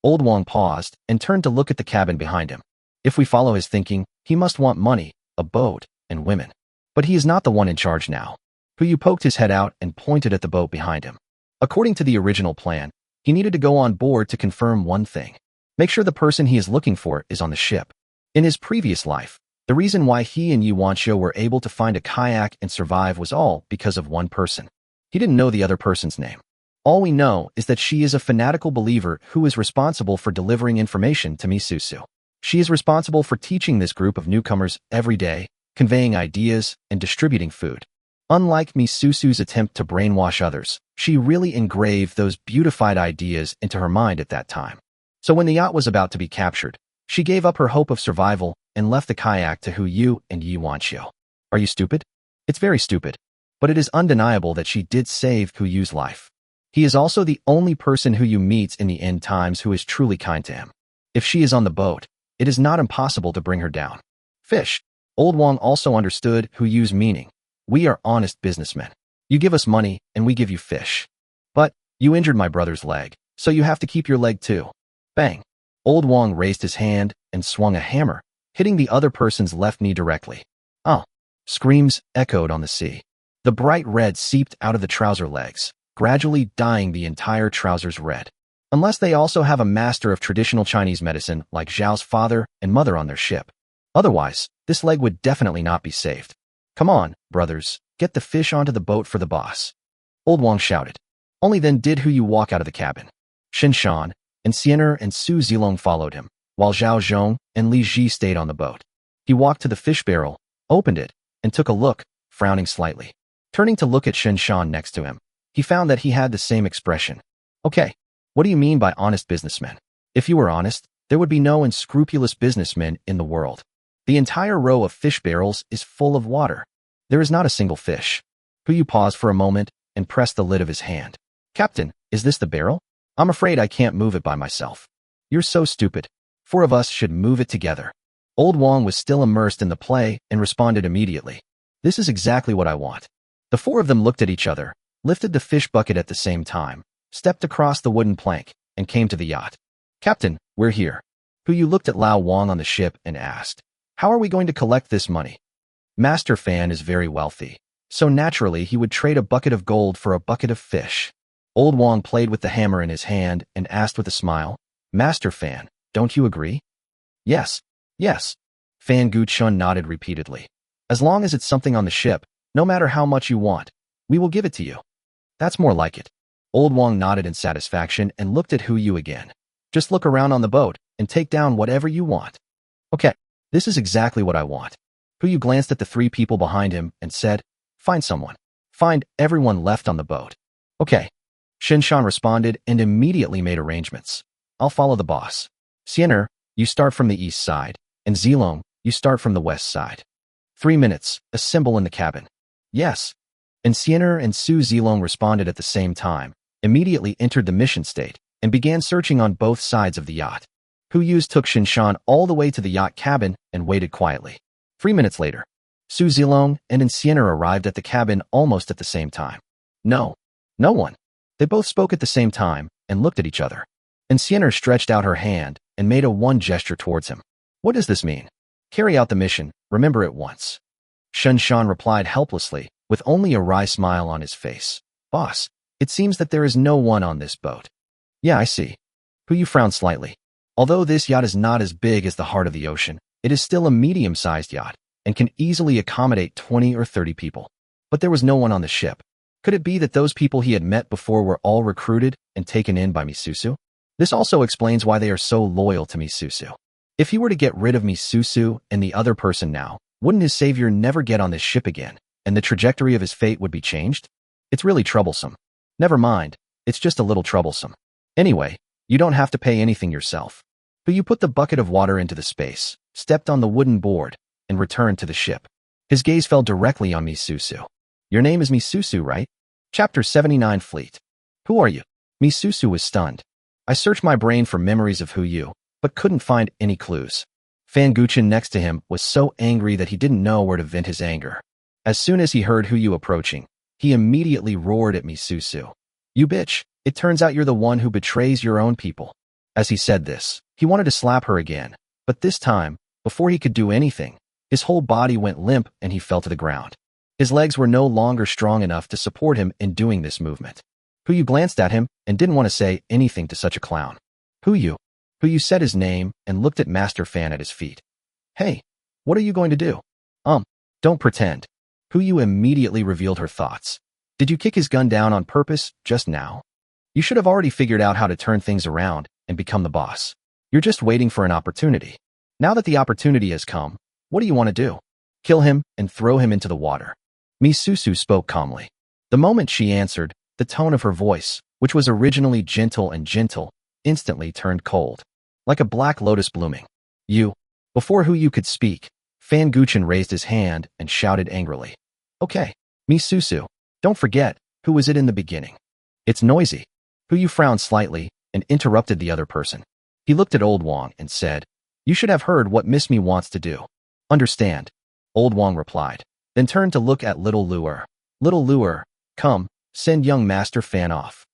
Old Wong paused and turned to look at the cabin behind him. If we follow his thinking, he must want money, a boat, and women. But he is not the one in charge now. Hu Yu poked his head out and pointed at the boat behind him. According to the original plan, he needed to go on board to confirm one thing. Make sure the person he is looking for is on the ship. In his previous life, the reason why he and Yuanxiu were able to find a kayak and survive was all because of one person. He didn't know the other person's name. All we know is that she is a fanatical believer who is responsible for delivering information to Misusu. She is responsible for teaching this group of newcomers every day, conveying ideas, and distributing food. Unlike Misusu's attempt to brainwash others, she really engraved those beautified ideas into her mind at that time. So when the yacht was about to be captured, she gave up her hope of survival and left the kayak to Hu Yu and Yi Wanqiu. Are you stupid? It's very stupid. But it is undeniable that she did save Hu Yu's life. He is also the only person Hu Yu meets in the end times who is truly kind to him. If she is on the boat, it is not impossible to bring her down. Fish. Old Wang also understood Hu Yu's meaning. We are honest businessmen. You give us money, and we give you fish. But you injured my brother's leg, so you have to keep your leg too. Bang. Old Wang raised his hand and swung a hammer, hitting the other person's left knee directly. Oh. Screams echoed on the sea. The bright red seeped out of the trouser legs, gradually dyeing the entire trousers red. Unless they also have a master of traditional Chinese medicine like Zhao's father and mother on their ship. Otherwise, this leg would definitely not be saved. Come on, brothers, get the fish onto the boat for the boss. Old Wang shouted. Only then did Hu Yu walk out of the cabin. Shen Shan and Xiener and Su Zilong followed him, while Zhao Zhong and Li Ji stayed on the boat. He walked to the fish barrel, opened it, and took a look, frowning slightly. Turning to look at Shen Shan next to him, he found that he had the same expression. Okay, what do you mean by honest businessmen? If you were honest, there would be no unscrupulous businessmen in the world. The entire row of fish barrels is full of water. There is not a single fish. Hu Yu paused for a moment and pressed the lid of his hand. Captain, is this the barrel? I'm afraid I can't move it by myself. You're so stupid. 4 of us should move it together. Old Wang was still immersed in the play and responded immediately. This is exactly what I want. The 4 of them looked at each other, lifted the fish bucket at the same time, stepped across the wooden plank, and came to the yacht. Captain, we're here. Hu Yu looked at Lao Wang on the ship and asked, how are we going to collect this money? Master Fan is very wealthy, so naturally he would trade a bucket of gold for a bucket of fish. Old Wang played with the hammer in his hand and asked with a smile, Master Fan, don't you agree? Yes. Yes. Fan Guchun nodded repeatedly. As long as it's something on the ship, no matter how much you want, we will give it to you. That's more like it. Old Wang nodded in satisfaction and looked at Hu Yu again. Just look around on the boat and take down whatever you want. Okay, this is exactly what I want. Hu Yu glanced at the 3 people behind him and said, find someone. Find everyone left on the boat. Okay. Shen Shan responded and immediately made arrangements. I'll follow the boss. Xiener, you start from the east side, and Zilong, you start from the west side. 3 minutes, assemble in the cabin. Yes. And Xiener and Su Zilong responded at the same time, immediately entered the mission state, and began searching on both sides of the yacht. Hu Yu took Shen Shan all the way to the yacht cabin and waited quietly. 3 minutes later, Su Zilong and Xiener arrived at the cabin almost at the same time. No one. They both spoke at the same time and looked at each other. And Xiener stretched out her hand and made a one gesture towards him. What does this mean? Carry out the mission, remember it once. Shen Shan replied helplessly, with only a wry smile on his face. Boss, it seems that there is no one on this boat. Yeah, I see. Hu Yu frowned slightly. Although this yacht is not as big as the heart of the ocean, it is still a medium-sized yacht and can easily accommodate 20 or 30 people. But there was no one on the ship. Could it be that those people he had met before were all recruited and taken in by Misusu? This also explains why they are so loyal to Misusu. If he were to get rid of Misusu and the other person now, wouldn't his savior never get on this ship again, and the trajectory of his fate would be changed? It's really troublesome. Never mind, it's just a little troublesome. Anyway, you don't have to pay anything yourself. But you put the bucket of water into the space, stepped on the wooden board, and returned to the ship. His gaze fell directly on Misusu. Your name is Misusu, right? Chapter 79 Fleet. Who are you? Misusu was stunned. I searched my brain for memories of Hu Yu, but couldn't find any clues. Fan Guchen next to him was so angry that he didn't know where to vent his anger. As soon as he heard Hu Yu approaching, he immediately roared at Misusu. You bitch, it turns out you're the one who betrays your own people. As he said this, he wanted to slap her again, but this time, before he could do anything, his whole body went limp and he fell to the ground. His legs were no longer strong enough to support him in doing this movement. Hu Yu glanced at him and didn't want to say anything to such a clown. Hu Yu said his name and looked at Master Fan at his feet. Hey, what are you going to do? Don't pretend. Hu Yu immediately revealed her thoughts. Did you kick his gun down on purpose just now? You should have already figured out how to turn things around and become the boss. You're just waiting for an opportunity. Now that the opportunity has come, what do you want to do? Kill him and throw him into the water. Misusu spoke calmly. The moment she answered, the tone of her voice, which was originally gentle and gentle, instantly turned cold. Like a black lotus blooming. You. Before who you could speak, Fanguchen raised his hand and shouted angrily. Okay, Misusu, don't forget, who was it in the beginning? It's noisy. Who you frowned slightly and interrupted the other person. He looked at Old Wang and said, You should have heard what Miss Me wants to do. Understand? Old Wang replied, then turned to look at Little Luer. Little Luer, come, send young Master Fan off.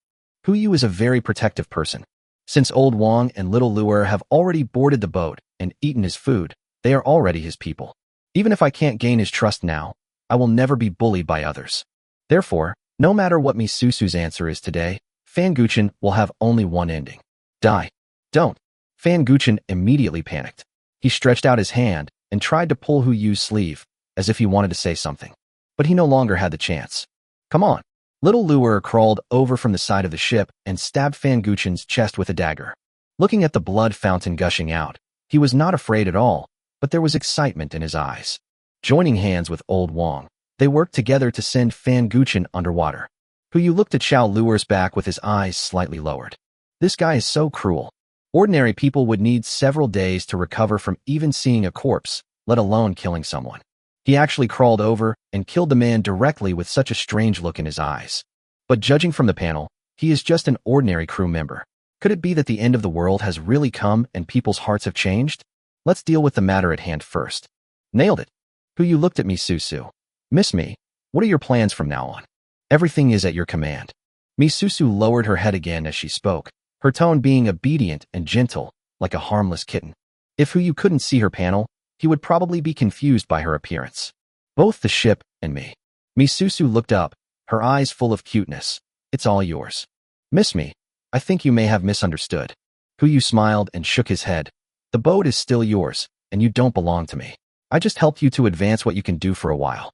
Huyu is a very protective person. Since Old Wang and Little Luer have already boarded the boat and eaten his food, they are already his people. Even if I can't gain his trust now, I will never be bullied by others. Therefore, no matter what Misusu's answer is today, Fanguchen will have only one ending. Die. Don't. Fanguchen immediately panicked. He stretched out his hand and tried to pull Huyu's sleeve, as if he wanted to say something. But he no longer had the chance. Come on. Little Luer crawled over from the side of the ship and stabbed Fanguchen's chest with a dagger. Looking at the blood fountain gushing out, he was not afraid at all, but there was excitement in his eyes. Joining hands with Old Wang, they worked together to send Fanguchen underwater. Huyu looked at Xiao Luer's back with his eyes slightly lowered. This guy is so cruel. Ordinary people would need several days to recover from even seeing a corpse, let alone killing someone. He actually crawled over and killed the man directly with such a strange look in his eyes. But judging from the panel, he is just an ordinary crew member. Could it be that the end of the world has really come and people's hearts have changed? Let's deal with the matter at hand first. Nailed it. Huyu looked at Misusu. Miss Me, what are your plans from now on? Everything is at your command. Misusu lowered her head again as she spoke, her tone being obedient and gentle, like a harmless kitten. If Huyu couldn't see her panel, he would probably be confused by her appearance. Both the ship and me. Misusu looked up, her eyes full of cuteness. It's all yours. Miss Me, I think you may have misunderstood. Huyu smiled and shook his head. The boat is still yours, and you don't belong to me. I just helped you to advance what you can do for a while.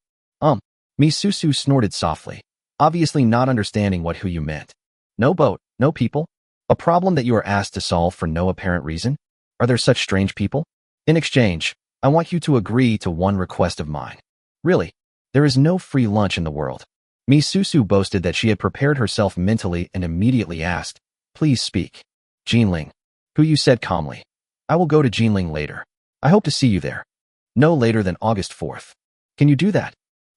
Misusu snorted softly, obviously not understanding what Huyu meant. No boat, no people? A problem that you are asked to solve for no apparent reason? Are there such strange people? In exchange, I want you to agree to one request of mine. Really, there is no free lunch in the world. Misusu boasted that she had prepared herself mentally and immediately asked, Please speak. Jinling. Huyu said calmly. I will go to Jinling later. I hope to see you there. No later than August 4th. Can you do that?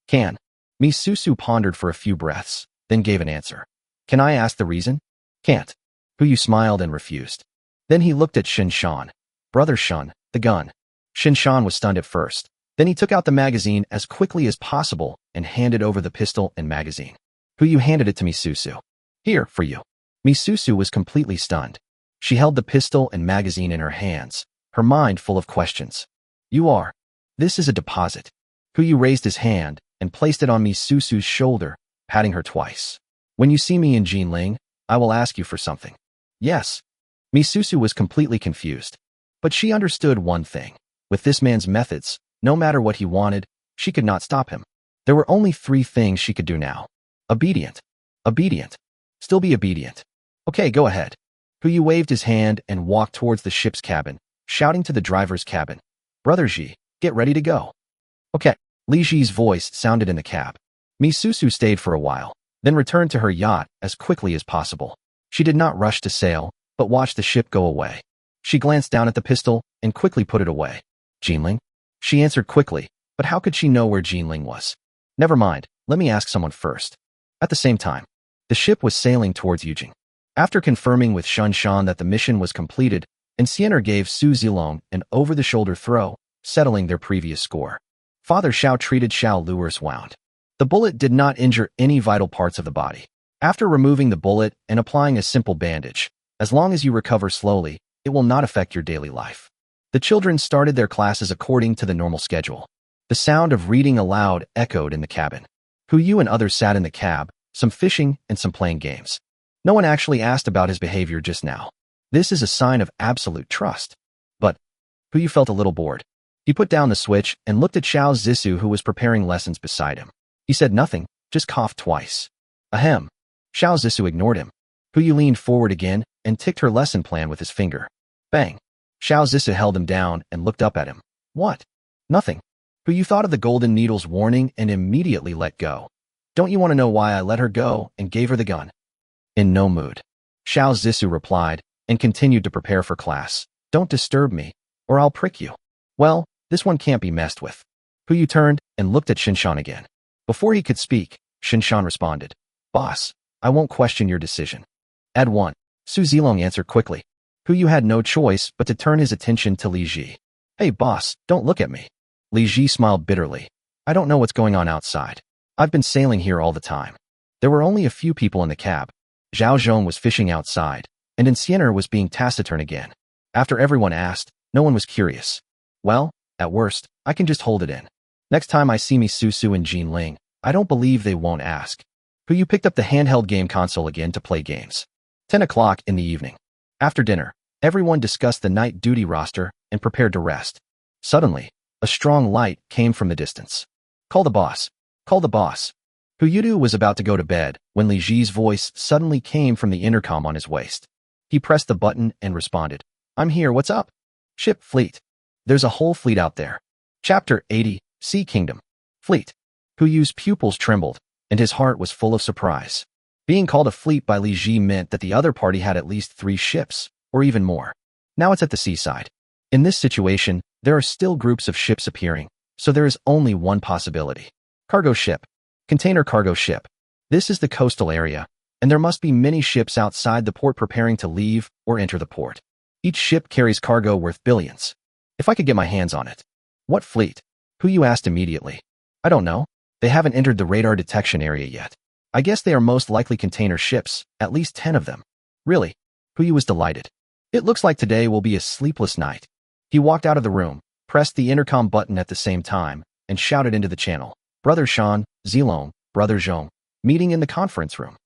Can. Misusu pondered for a few breaths, then gave an answer. Can I ask the reason? Can't. Huyu smiled and refused. Then he looked at Shinshan. Brother Shun, the gun. Shinshan was stunned at first. Then he took out the magazine as quickly as possible and handed over the pistol and magazine. Huyu handed it to Misusu. Here, for you. Misusu was completely stunned. She held the pistol and magazine in her hands, her mind full of questions. You are. This is a deposit. Huyu raised his hand and placed it on Misusu's shoulder, patting her twice. When you see me in Jinling, I will ask you for something. Yes. Misusu was completely confused. But she understood one thing. With this man's methods, no matter what he wanted, she could not stop him. There were only 3 things she could do now. Obedient. Obedient. Still be obedient. Okay, go ahead. Huyu waved his hand and walked towards the ship's cabin, shouting to the driver's cabin. Brother Ji, get ready to go. Okay. Li Ji's voice sounded in the cab. Misusu stayed for a while, then returned to her yacht as quickly as possible. She did not rush to sail, but watched the ship go away. She glanced down at the pistol and quickly put it away. Jinling? She answered quickly, but how could she know where Jinling was? Never mind, let me ask someone first. At the same time, the ship was sailing towards Yujing. After confirming with Shun Shan that the mission was completed, Enciener gave Su Zilong an over-the-shoulder throw, settling their previous score. Father Xiao treated Xiao Luer's wound. The bullet did not injure any vital parts of the body. After removing the bullet and applying a simple bandage, as long as you recover slowly, it will not affect your daily life. The children started their classes according to the normal schedule. The sound of reading aloud echoed in the cabin. Huyu and others sat in the cab, some fishing and some playing games. No one actually asked about his behavior just now. This is a sign of absolute trust. But Huyu felt a little bored. He put down the switch and looked at Xiao Zissou, who was preparing lessons beside him. He said nothing, just coughed twice. Ahem. Xiao Zissou ignored him. Yu leaned forward again and ticked her lesson plan with his finger. Bang. Xiao Zissou held him down and looked up at him. What? Nothing. Yu thought of the golden needle's warning and immediately let go. Don't you want to know why I let her go and gave her the gun? In no mood. Xiao Zissou replied and continued to prepare for class. Don't disturb me, or I'll prick you. Well, this one can't be messed with. Yu turned and looked at Shinshan again. Before he could speak, Shinshan responded. Boss, I won't question your decision. Add 1. Su Zilong answered quickly. Yu had no choice but to turn his attention to Li Ji. Hey boss, don't look at me. Li Ji smiled bitterly. I don't know what's going on outside. I've been sailing here all the time. There were only a few people in the cab. Zhao Zhong was fishing outside, and Enciener was being taciturn again. After everyone asked, no one was curious. Well, at worst, I can just hold it in. Next time I see me Susu and Jean Ling, I don't believe they won't ask. Yu picked up the handheld game console again to play games. 10 o'clock in the evening. After dinner, everyone discussed the night duty roster and prepared to rest. Suddenly, a strong light came from the distance. Call the boss. Call the boss. Yudu was about to go to bed when Li Ji's voice suddenly came from the intercom on his waist. He pressed the button and responded. I'm here, what's up? Ship fleet. There's a whole fleet out there. Chapter 80, Sea Kingdom. Fleet. Yu's pupils trembled, and his heart was full of surprise. Being called a fleet by Li Ji meant that the other party had at least 3 ships, or even more. Now it's at the seaside. In this situation, there are still groups of ships appearing, so there is only one possibility. Cargo ship. Container cargo ship. This is the coastal area, and there must be many ships outside the port preparing to leave or enter the port. Each ship carries cargo worth billions. If I could get my hands on it. What fleet? Yu asked immediately. I don't know. They haven't entered the radar detection area yet. I guess they are most likely container ships, at least 10 of them. Really? Yu was delighted. It looks like today will be a sleepless night. He walked out of the room, pressed the intercom button at the same time, and shouted into the channel. Brother Shan, Zilong, Brother Zhong, meeting in the conference room.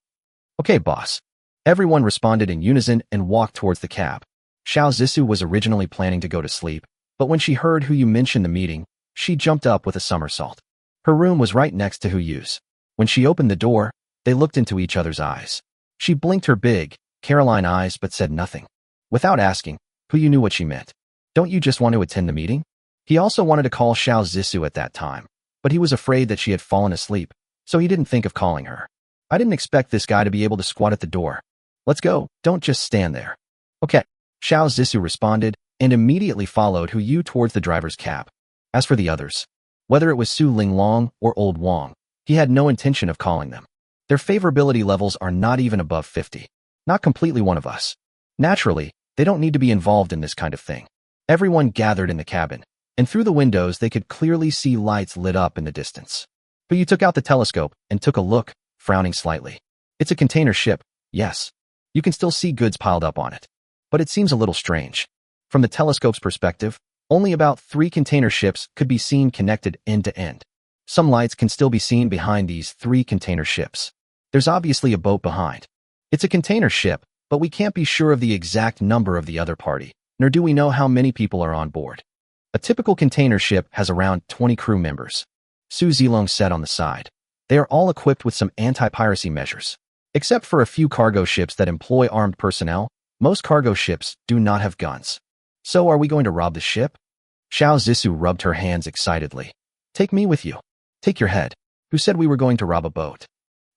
Okay, boss. Everyone responded in unison and walked towards the cab. Xiao Zissou was originally planning to go to sleep, but when she heard Yu mention the meeting, she jumped up with a somersault. Her room was right next to Yu's. When she opened the door, they looked into each other's eyes. She blinked her big, Caroline eyes but said nothing. Without asking, Yu knew what she meant. Don't you just want to attend the meeting? He also wanted to call Xiao Zissou at that time, but he was afraid that she had fallen asleep, so he didn't think of calling her. I didn't expect this guy to be able to squat at the door. Let's go, don't just stand there. Okay, Xiao Zissou responded and immediately followed Yu towards the driver's cab. As for the others, whether it was Su Linglong or Old Wang, he had no intention of calling them. Their favorability levels are not even above 50. Not completely one of us. Naturally, they don't need to be involved in this kind of thing. Everyone gathered in the cabin, and through the windows they could clearly see lights lit up in the distance. Yu took out the telescope and took a look, frowning slightly. It's a container ship, yes. You can still see goods piled up on it. But it seems a little strange. From the telescope's perspective, only about 3 container ships could be seen connected end to end. Some lights can still be seen behind these 3 container ships. There's obviously a boat behind. It's a container ship, but we can't be sure of the exact number of the other party, nor do we know how many people are on board. A typical container ship has around 20 crew members. Su Zilong said on the side. They are all equipped with some anti-piracy measures. Except for a few cargo ships that employ armed personnel, most cargo ships do not have guns. So are we going to rob the ship? Xiao Zissou rubbed her hands excitedly. Take me with you. Take your head. Who said we were going to rob a boat?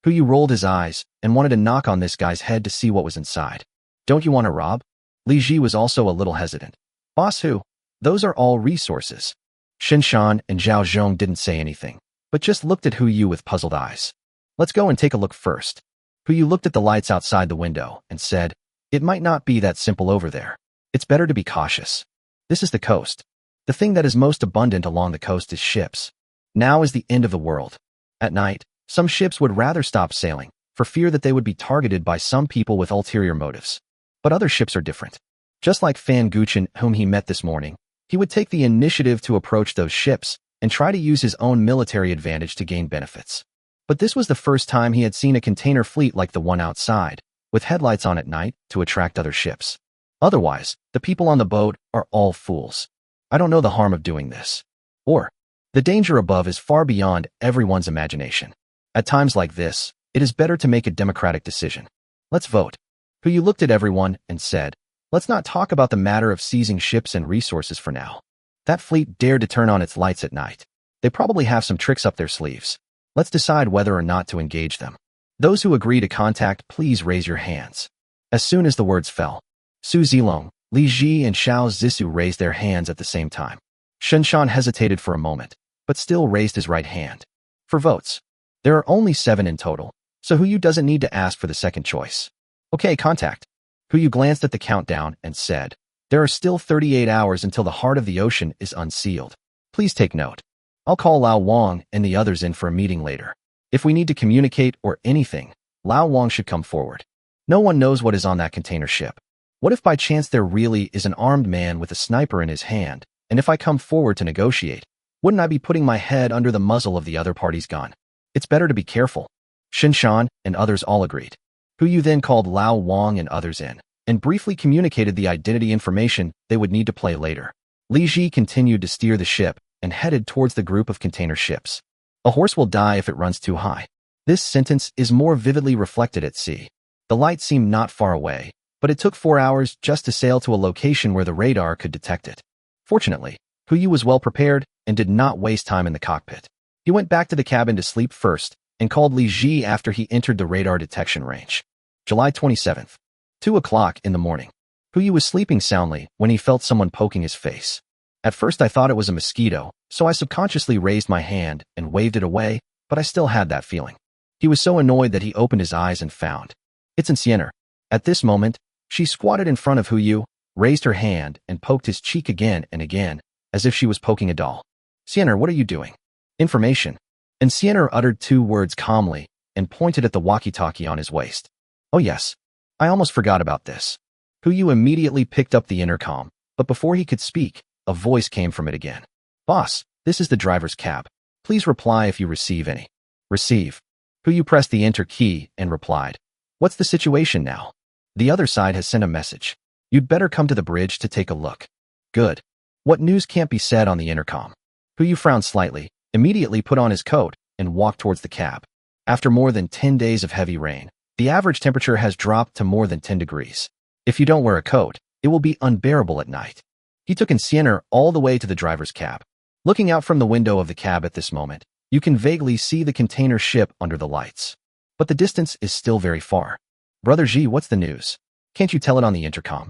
Yu rolled his eyes and wanted to knock on this guy's head to see what was inside. Don't you want to rob? Li Ji was also a little hesitant. Boss who? Those are all resources. Shinshan and Zhao Zhong didn't say anything, but just looked at Yu with puzzled eyes. Let's go and take a look first. Yu looked at the lights outside the window and said, it might not be that simple over there. It's better to be cautious. This is the coast. The thing that is most abundant along the coast is ships. Now is the end of the world. At night, some ships would rather stop sailing, for fear that they would be targeted by some people with ulterior motives. But other ships are different. Just like Fan Guchen, whom he met this morning, he would take the initiative to approach those ships and try to use his own military advantage to gain benefits. But this was the first time he had seen a container fleet like the one outside, with headlights on at night to attract other ships. Otherwise, the people on the boat are all fools. I don't know the harm of doing this. Or, the danger above is far beyond everyone's imagination. At times like this, it is better to make a democratic decision. Let's vote. Yu looked at everyone and said, "Let's not talk about the matter of seizing ships and resources for now. That fleet dared to turn on its lights at night. They probably have some tricks up their sleeves. Let's decide whether or not to engage them. Those who agree to contact, please raise your hands." As soon as the words fell, Su Zilong, Li Ji, and Xiao Zissou raised their hands at the same time. Shunshan hesitated for a moment, but still raised his right hand. For votes, there are only 7 in total, so Yu doesn't need to ask for the second choice. Okay, contact. Yu glanced at the countdown and said, "There are still 38 hours until the heart of the ocean is unsealed. Please take note. I'll call Lao Wang and the others in for a meeting later. If we need to communicate or anything, Lao Wang should come forward. No one knows what is on that container ship. What if by chance there really is an armed man with a sniper in his hand, and if I come forward to negotiate, wouldn't I be putting my head under the muzzle of the other party's gun? It's better to be careful." Shinshan and others all agreed. Yu then called Lao Wang and others in, and briefly communicated the identity information they would need to play later. Li Ji continued to steer the ship and headed towards the group of container ships. A horse will die if it runs too high. This sentence is more vividly reflected at sea. The light seemed not far away, but it took 4 hours just to sail to a location where the radar could detect it. Fortunately, Yu was well prepared and did not waste time in the cockpit. He went back to the cabin to sleep first and called Li Ji after he entered the radar detection range. July 27th, 2 o'clock in the morning. Yu was sleeping soundly when he felt someone poking his face. At first I thought it was a mosquito, so I subconsciously raised my hand and waved it away, but I still had that feeling. He was so annoyed that he opened his eyes and found, "It's Insienner." At this moment, she squatted in front of Yu, raised her hand, and poked his cheek again and again, as if she was poking a doll. "Sienner, what are you doing?" "Information." And Sienner uttered 2 words calmly and pointed at the walkie-talkie on his waist. "Oh yes, I almost forgot about this." Yu immediately picked up the intercom, but before he could speak, a voice came from it again. "Boss, this is the driver's cab. Please reply if you receive any." "Receive." Yu pressed the enter key and replied, "What's the situation now?" "The other side has sent a message. You'd better come to the bridge to take a look." "Good. What news can't be said on the intercom?" Yu frowned slightly, immediately put on his coat, and walked towards the cab. After more than 10 days of heavy rain, the average temperature has dropped to more than 10 degrees. If you don't wear a coat, it will be unbearable at night. He took Insienner all the way to the driver's cab. Looking out from the window of the cab at this moment, you can vaguely see the container ship under the lights. But the distance is still very far. "Brother Ji, what's the news? Can't you tell it on the intercom?"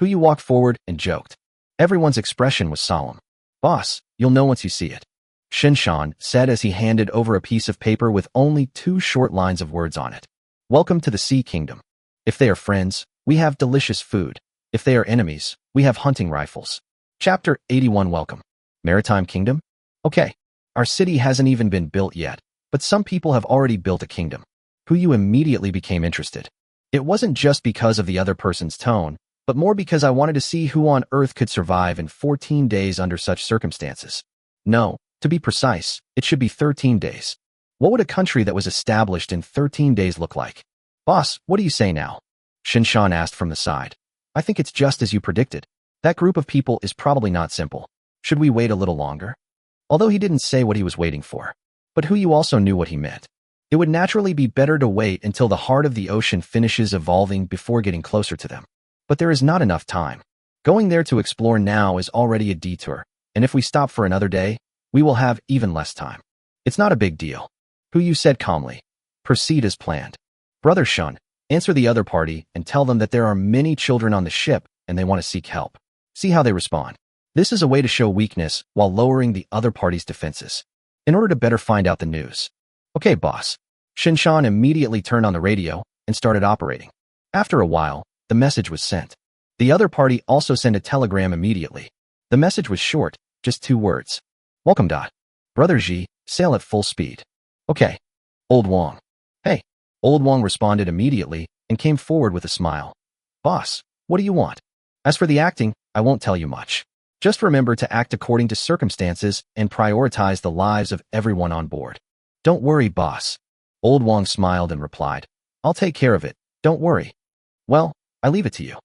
Yu walked forward and joked. Everyone's expression was solemn. "Boss, you'll know once you see it," Shinshan said as he handed over a piece of paper with only 2 short lines of words on it. "Welcome to the Sea Kingdom. If they are friends, we have delicious food. If they are enemies, we have hunting rifles." Chapter 81. Welcome. Maritime Kingdom? Okay. Our city hasn't even been built yet, but some people have already built a kingdom. Yu immediately became interested. It wasn't just because of the other person's tone, but more because I wanted to see who on earth could survive in 14 days under such circumstances. No, to be precise, it should be 13 days. What would a country that was established in 13 days look like? "Boss, what do you say now?" Shinshan asked from the side. "I think it's just as you predicted. That group of people is probably not simple. Should we wait a little longer?" Although he didn't say what he was waiting for, but Yu also knew what he meant. It would naturally be better to wait until the heart of the ocean finishes evolving before getting closer to them. But there is not enough time. Going there to explore now is already a detour, and if we stop for another day, we will have even less time. "It's not a big deal," Yu said calmly. "Proceed as planned. Brother Shun, answer the other party and tell them that there are many children on the ship and they want to seek help. See how they respond. This is a way to show weakness while lowering the other party's defenses, in order to better find out the news." "Okay, boss." Shinshan immediately turned on the radio and started operating. After a while, the message was sent. The other party also sent a telegram immediately. The message was short, just 2 words. "Welcome. Brother Ji, sail at full speed." "Okay." "Old Wang." "Hey." Old Wang responded immediately and came forward with a smile. "Boss, what do you want?" "As for the acting, I won't tell you much. Just remember to act according to circumstances and prioritize the lives of everyone on board." "Don't worry, boss." Old Wang smiled and replied, "I'll take care of it, don't worry." "Well, I leave it to you."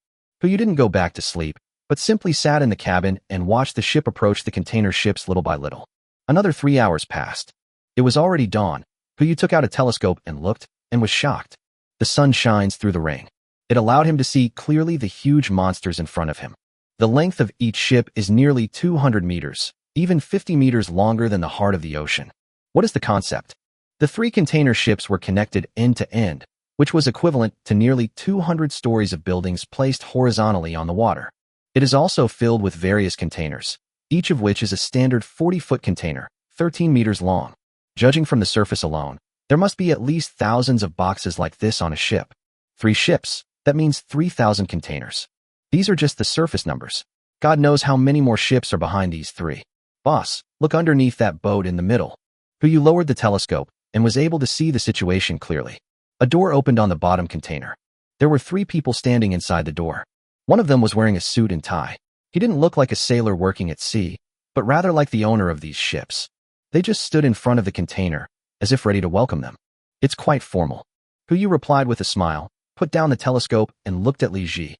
Yu didn't go back to sleep, but simply sat in the cabin and watched the ship approach the container ships little by little. Another 3 hours passed. It was already dawn. Yu took out a telescope and looked, and was shocked. The sun shines through the rain. It allowed him to see clearly the huge monsters in front of him. The length of each ship is nearly 200 meters, even 50 meters longer than the heart of the ocean. What is the concept? The 3 container ships were connected end to end, which was equivalent to nearly 200 stories of buildings placed horizontally on the water. It is also filled with various containers, each of which is a standard 40-foot container, 13 meters long. Judging from the surface alone, there must be at least thousands of boxes like this on a ship. 3 ships, that means 3,000 containers. These are just the surface numbers. God knows how many more ships are behind these 3. Boss, look underneath that boat in the middle. Who lowered the telescope and was able to see the situation clearly. A door opened on the bottom container. There were 3 people standing inside the door. One of them was wearing a suit and tie. He didn't look like a sailor working at sea, but rather like the owner of these ships. They just stood in front of the container, as if ready to welcome them. It's quite formal. Hu replied with a smile, put down the telescope, and looked at Li Ji.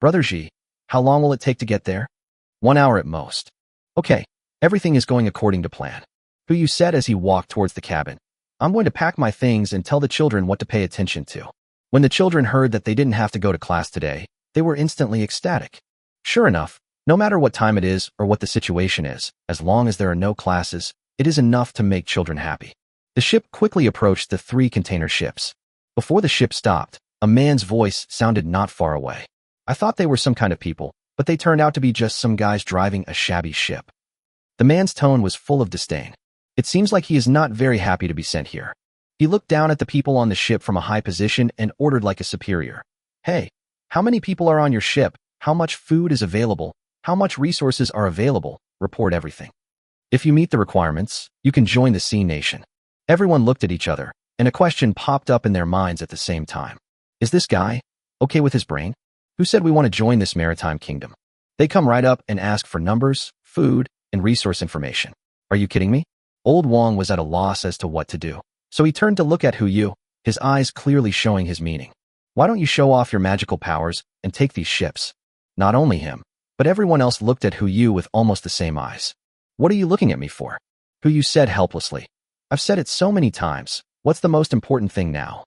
Brother Ji, how long will it take to get there? 1 hour at most. Okay, everything is going according to plan. Hu said as he walked towards the cabin. I'm going to pack my things and tell the children what to pay attention to. When the children heard that they didn't have to go to class today, they were instantly ecstatic. Sure enough, no matter what time it is or what the situation is, as long as there are no classes, it is enough to make children happy. The ship quickly approached the 3 container ships. Before the ship stopped, a man's voice sounded not far away. I thought they were some kind of people, but they turned out to be just some guys driving a shabby ship. The man's tone was full of disdain. It seems like he is not very happy to be sent here. He looked down at the people on the ship from a high position and ordered like a superior. Hey, how many people are on your ship? How much food is available? How much resources are available? Report everything. If you meet the requirements, you can join the Sea Nation. Everyone looked at each other, and a question popped up in their minds at the same time. Is this guy okay with his brain? Who said we want to join this maritime kingdom? They come right up and ask for numbers, food, and resource information. Are you kidding me? Old Wong was at a loss as to what to do, so he turned to look at Hu Yu, his eyes clearly showing his meaning. Why don't you show off your magical powers and take these ships? Not only him, but everyone else looked at Hu Yu with almost the same eyes. What are you looking at me for? Hu Yu said helplessly. I've said it so many times. What's the most important thing now?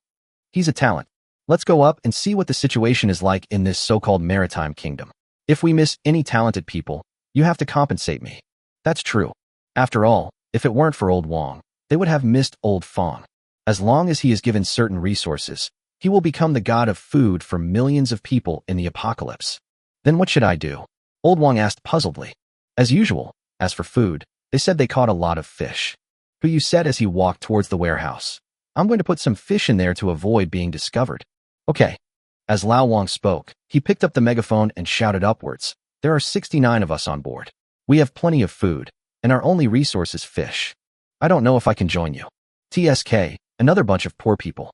He's a talent. Let's go up and see what the situation is like in this so-called maritime kingdom. If we miss any talented people, you have to compensate me. That's true. After all, if it weren't for Old Wong, they would have missed Old Fong. As long as he is given certain resources, he will become the god of food for millions of people in the apocalypse. Then what should I do? Old Wong asked puzzledly. As usual, as for food, they said they caught a lot of fish. Hu Yu said as he walked towards the warehouse. I'm going to put some fish in there to avoid being discovered. Okay. As Lao Wang spoke, he picked up the megaphone and shouted upwards. There are 69 of us on board. We have plenty of food, and our only resource is fish. I don't know if I can join you. TSK, another bunch of poor people.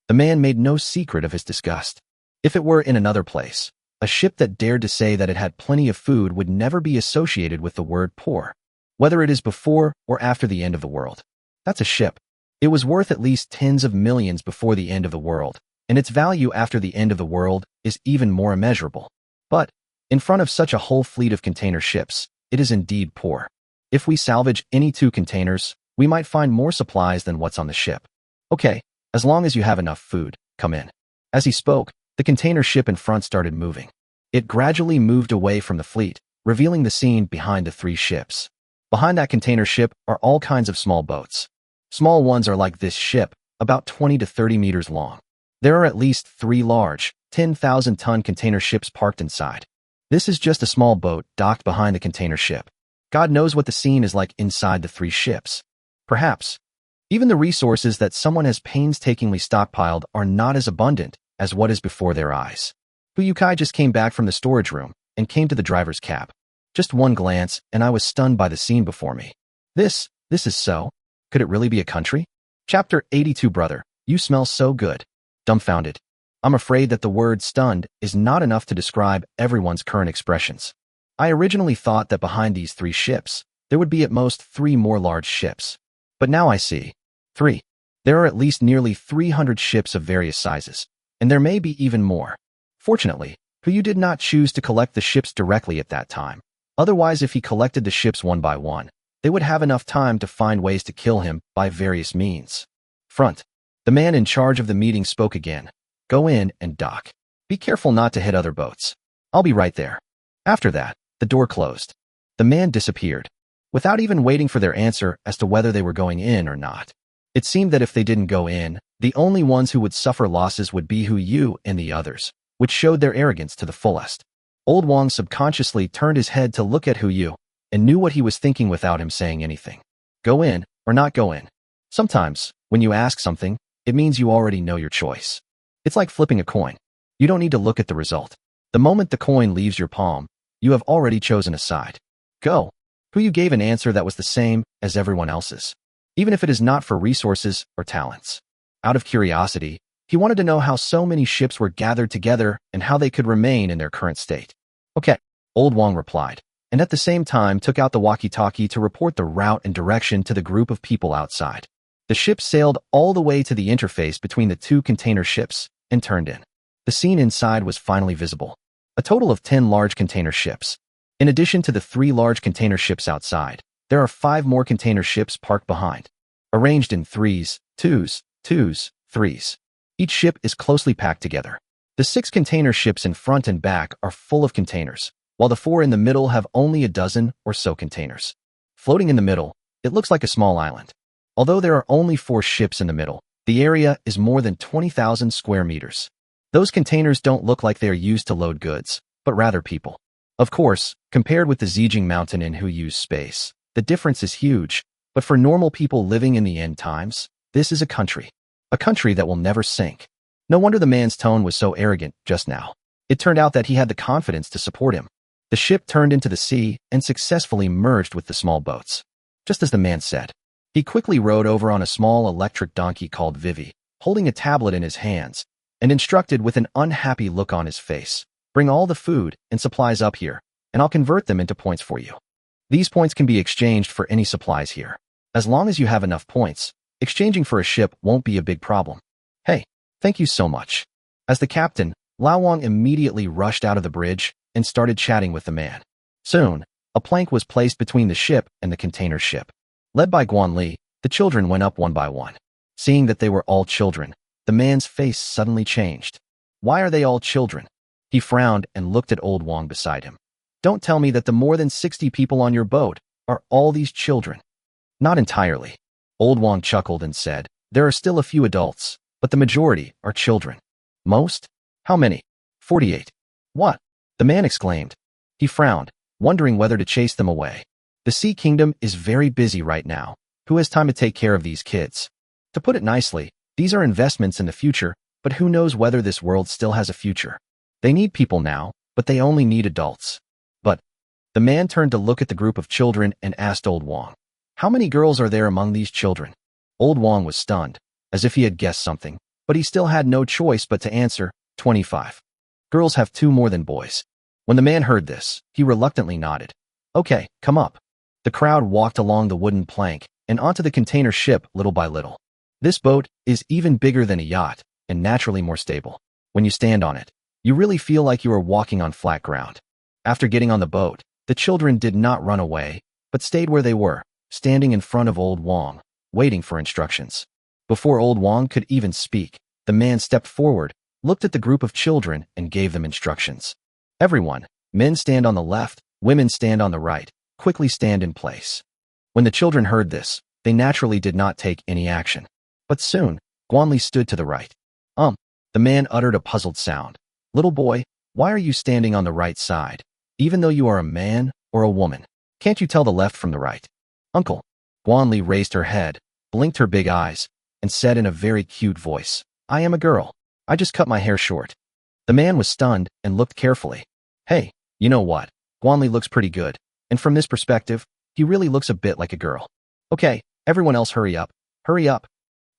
The man made no secret of his disgust. If it were in another place, a ship that dared to say that it had plenty of food would never be associated with the word poor, whether it is before or after the end of the world. That's a ship. It was worth at least tens of millions before the end of the world, and its value after the end of the world is even more immeasurable. But, in front of such a whole fleet of container ships, it is indeed poor. If we salvage any 2 containers, we might find more supplies than what's on the ship. Okay, as long as you have enough food, come in. As he spoke, the container ship in front started moving. It gradually moved away from the fleet, revealing the scene behind the 3 ships. Behind that container ship are all kinds of small boats. Small ones are like this ship, about 20 to 30 meters long. There are at least 3 large, 10,000-ton container ships parked inside. This is just a small boat docked behind the container ship. God knows what the scene is like inside the 3 ships. Perhaps, even the resources that someone has painstakingly stockpiled are not as abundant as what is before their eyes. Fuyukai just came back from the storage room and came to the driver's cab. Just one glance, and I was stunned by the scene before me. This is so. Could it really be a country? Chapter 82. Brother, you smell so good. Dumbfounded. I'm afraid that the word stunned is not enough to describe everyone's current expressions. I originally thought that behind these 3 ships, there would be at most 3 more large ships. But now I see. 3. There are at least nearly 300 ships of various sizes, and there may be even more. Fortunately, Puyu did not choose to collect the ships directly at that time. Otherwise, if he collected the ships one by one, they would have enough time to find ways to kill him by various means. Front. The man in charge of the meeting spoke again. Go in and dock. Be careful not to hit other boats. I'll be right there. After that, the door closed. The man disappeared, without even waiting for their answer as to whether they were going in or not. It seemed that if they didn't go in, the only ones who would suffer losses would be Hu Yu and the others, which showed their arrogance to the fullest. Old Wang subconsciously turned his head to look at Hu Yu and knew what he was thinking without him saying anything. Go in or not go in. Sometimes, when you ask something, it means you already know your choice. It's like flipping a coin. You don't need to look at the result. The moment the coin leaves your palm, you have already chosen a side. Go. Hu Yu gave an answer that was the same as everyone else's, even if it is not for resources or talents. Out of curiosity, he wanted to know how so many ships were gathered together and how they could remain in their current state. Okay, Old Wang replied, and at the same time took out the walkie-talkie to report the route and direction to the group of people outside. The ship sailed all the way to the interface between the two container ships and turned in. The scene inside was finally visible. A total of 10 large container ships. In addition to the 3 large container ships outside, there are 5 more container ships parked behind, arranged in 3s, 2s, 2s, 3s. Each ship is closely packed together. The 6 container ships in front and back are full of containers, while the 4 in the middle have only a dozen or so containers. Floating in the middle, it looks like a small island. Although there are only 4 ships in the middle, the area is more than 20,000 square meters. Those containers don't look like they are used to load goods, but rather people. Of course, compared with the Zijing Mountain in Hu Yu's space, the difference is huge, but for normal people living in the end times, this is a country that will never sink. No wonder the man's tone was so arrogant just now. It turned out that he had the confidence to support him. The ship turned into the sea and successfully merged with the small boats, just as the man said. He quickly rode over on a small electric donkey called Vivi, holding a tablet in his hands, and instructed with an unhappy look on his face, "Bring all the food and supplies up here, and I'll convert them into points for you. These points can be exchanged for any supplies here. As long as you have enough points, exchanging for a ship won't be a big problem." "Hey, thank you so much." As the captain, Lao Wang immediately rushed out of the bridge and started chatting with the man. Soon, a plank was placed between the ship and the container ship. Led by Guan Li, the children went up one by one. Seeing that they were all children, the man's face suddenly changed. Why are they all children? He frowned and looked at Old Wang beside him. Don't tell me that the more than 60 people on your boat are all these children. Not entirely. Old Wang chuckled and said, there are still a few adults, but the majority are children. Most? How many? 48. What? The man exclaimed. He frowned, wondering whether to chase them away. The Sea Kingdom is very busy right now. Who has time to take care of these kids? To put it nicely, these are investments in the future, but who knows whether this world still has a future. They need people now, but they only need adults. But the man turned to look at the group of children and asked Old Wang, how many girls are there among these children? Old Wang was stunned, as if he had guessed something, but he still had no choice but to answer, 25. Girls have 2 more than boys. When the man heard this, he reluctantly nodded. Okay, come up. The crowd walked along the wooden plank and onto the container ship little by little. This boat is even bigger than a yacht and naturally more stable. When you stand on it, you really feel like you are walking on flat ground. After getting on the boat, the children did not run away, but stayed where they were, standing in front of Old Wang, waiting for instructions. Before Old Wang could even speak, the man stepped forward, looked at the group of children, and gave them instructions. Everyone, men stand on the left, women stand on the right, quickly stand in place. When the children heard this, they naturally did not take any action. But soon, Guanli stood to the right. The man uttered a puzzled sound. Little boy, why are you standing on the right side, even though you are a man or a woman? Can't you tell the left from the right? Uncle. Guanli raised her head, blinked her big eyes, and said in a very cute voice, I am a girl. I just cut my hair short. The man was stunned and looked carefully. Hey, you know what? Guanli looks pretty good, and from this perspective, he really looks a bit like a girl. Okay, everyone else hurry up. Hurry up.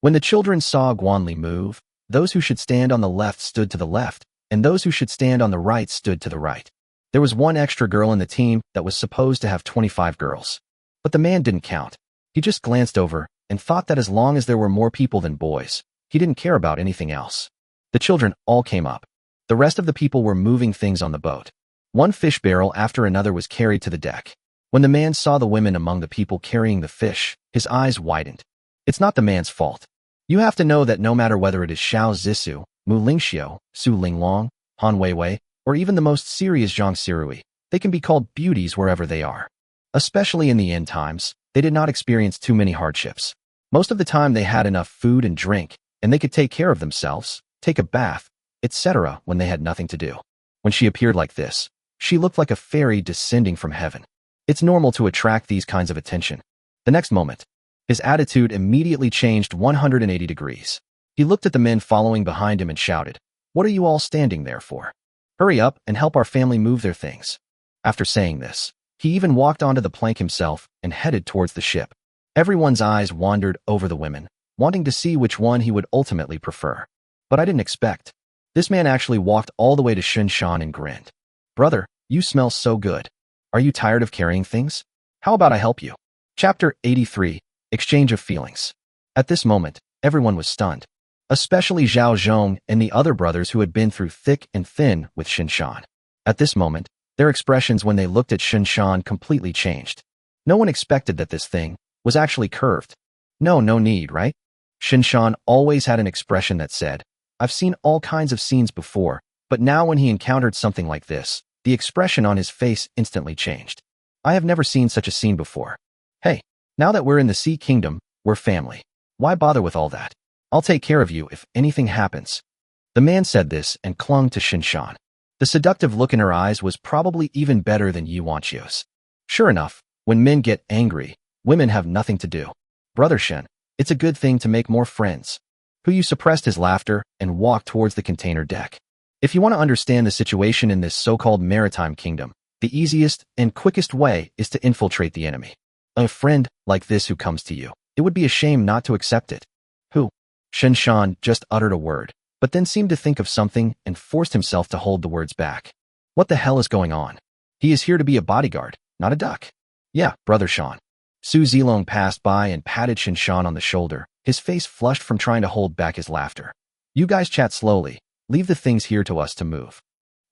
When the children saw Guanli move, those who should stand on the left stood to the left, and those who should stand on the right stood to the right. There was 1 extra girl in the team that was supposed to have 25 girls. But the man didn't count. He just glanced over and thought that as long as there were more people than boys, he didn't care about anything else. The children all came up. The rest of the people were moving things on the boat. 1 fish barrel after another was carried to the deck. When the man saw the women among the people carrying the fish, his eyes widened. It's not the man's fault. You have to know that no matter whether it is Xiao Zissou, Mu Lingxiu, Su Linglong, Han Weiwei, or even the most serious Zhang Sirui, they can be called beauties wherever they are. Especially in the end times, they did not experience too many hardships. Most of the time they had enough food and drink, and they could take care of themselves, take a bath, etc. when they had nothing to do. When she appeared like this, she looked like a fairy descending from heaven. It's normal to attract these kinds of attention. The next moment, his attitude immediately changed 180 degrees. He looked at the men following behind him and shouted, "What are you all standing there for? Hurry up and help our family move their things." After saying this, he even walked onto the plank himself and headed towards the ship. Everyone's eyes wandered over the women, wanting to see which one he would ultimately prefer. But I didn't expect. This man actually walked all the way to Shan and grinned. "Brother, you smell so good. Are you tired of carrying things? How about I help you?" Chapter 83, Exchange of Feelings. At this moment, everyone was stunned, especially Zhao Zhong and the other brothers who had been through thick and thin with Shan. At this moment, their expressions when they looked at Shan completely changed. No one expected that this thing was actually curved. No need, right? Shan always had an expression that said, "I've seen all kinds of scenes before," but now when he encountered something like this, the expression on his face instantly changed. "I have never seen such a scene before. Hey, now that we're in the Sea Kingdom, we're family. Why bother with all that? I'll take care of you if anything happens." The man said this and clung to Shan. The seductive look in her eyes was probably even better than Yuanqiu's. Sure enough, when men get angry, women have nothing to do. "Brother Shen, it's a good thing to make more friends." Hu suppressed his laughter and walked towards the container deck. If you want to understand the situation in this so-called maritime kingdom, the easiest and quickest way is to infiltrate the enemy. A friend like this who comes to you, it would be a shame not to accept it. Hu. Shan just uttered a word, but then seemed to think of something and forced himself to hold the words back. What the hell is going on? He is here to be a bodyguard, not a duck. Yeah, Brother Shan. Su Zilong passed by and patted Shan on the shoulder, his face flushed from trying to hold back his laughter. "You guys chat slowly. Leave the things here to us to move."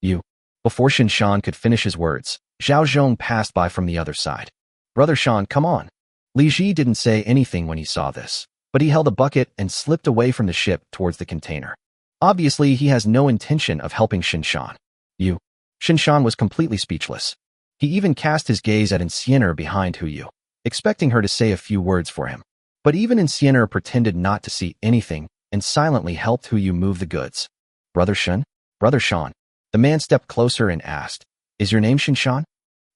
"You." Before Shan could finish his words, Zhao Zhong passed by from the other side. "Brother Shan, come on." Li Ji didn't say anything when he saw this, but he held a bucket and slipped away from the ship towards the container. Obviously, he has no intention of helping Shan. "You." Shan was completely speechless. He even cast his gaze at Insienner behind Hu, expecting her to say a few words for him. But even Insienner pretended not to see anything and silently helped Hu move the goods. "Brother Shan?" "Brother Shan." The man stepped closer and asked, "Is your name Shan?"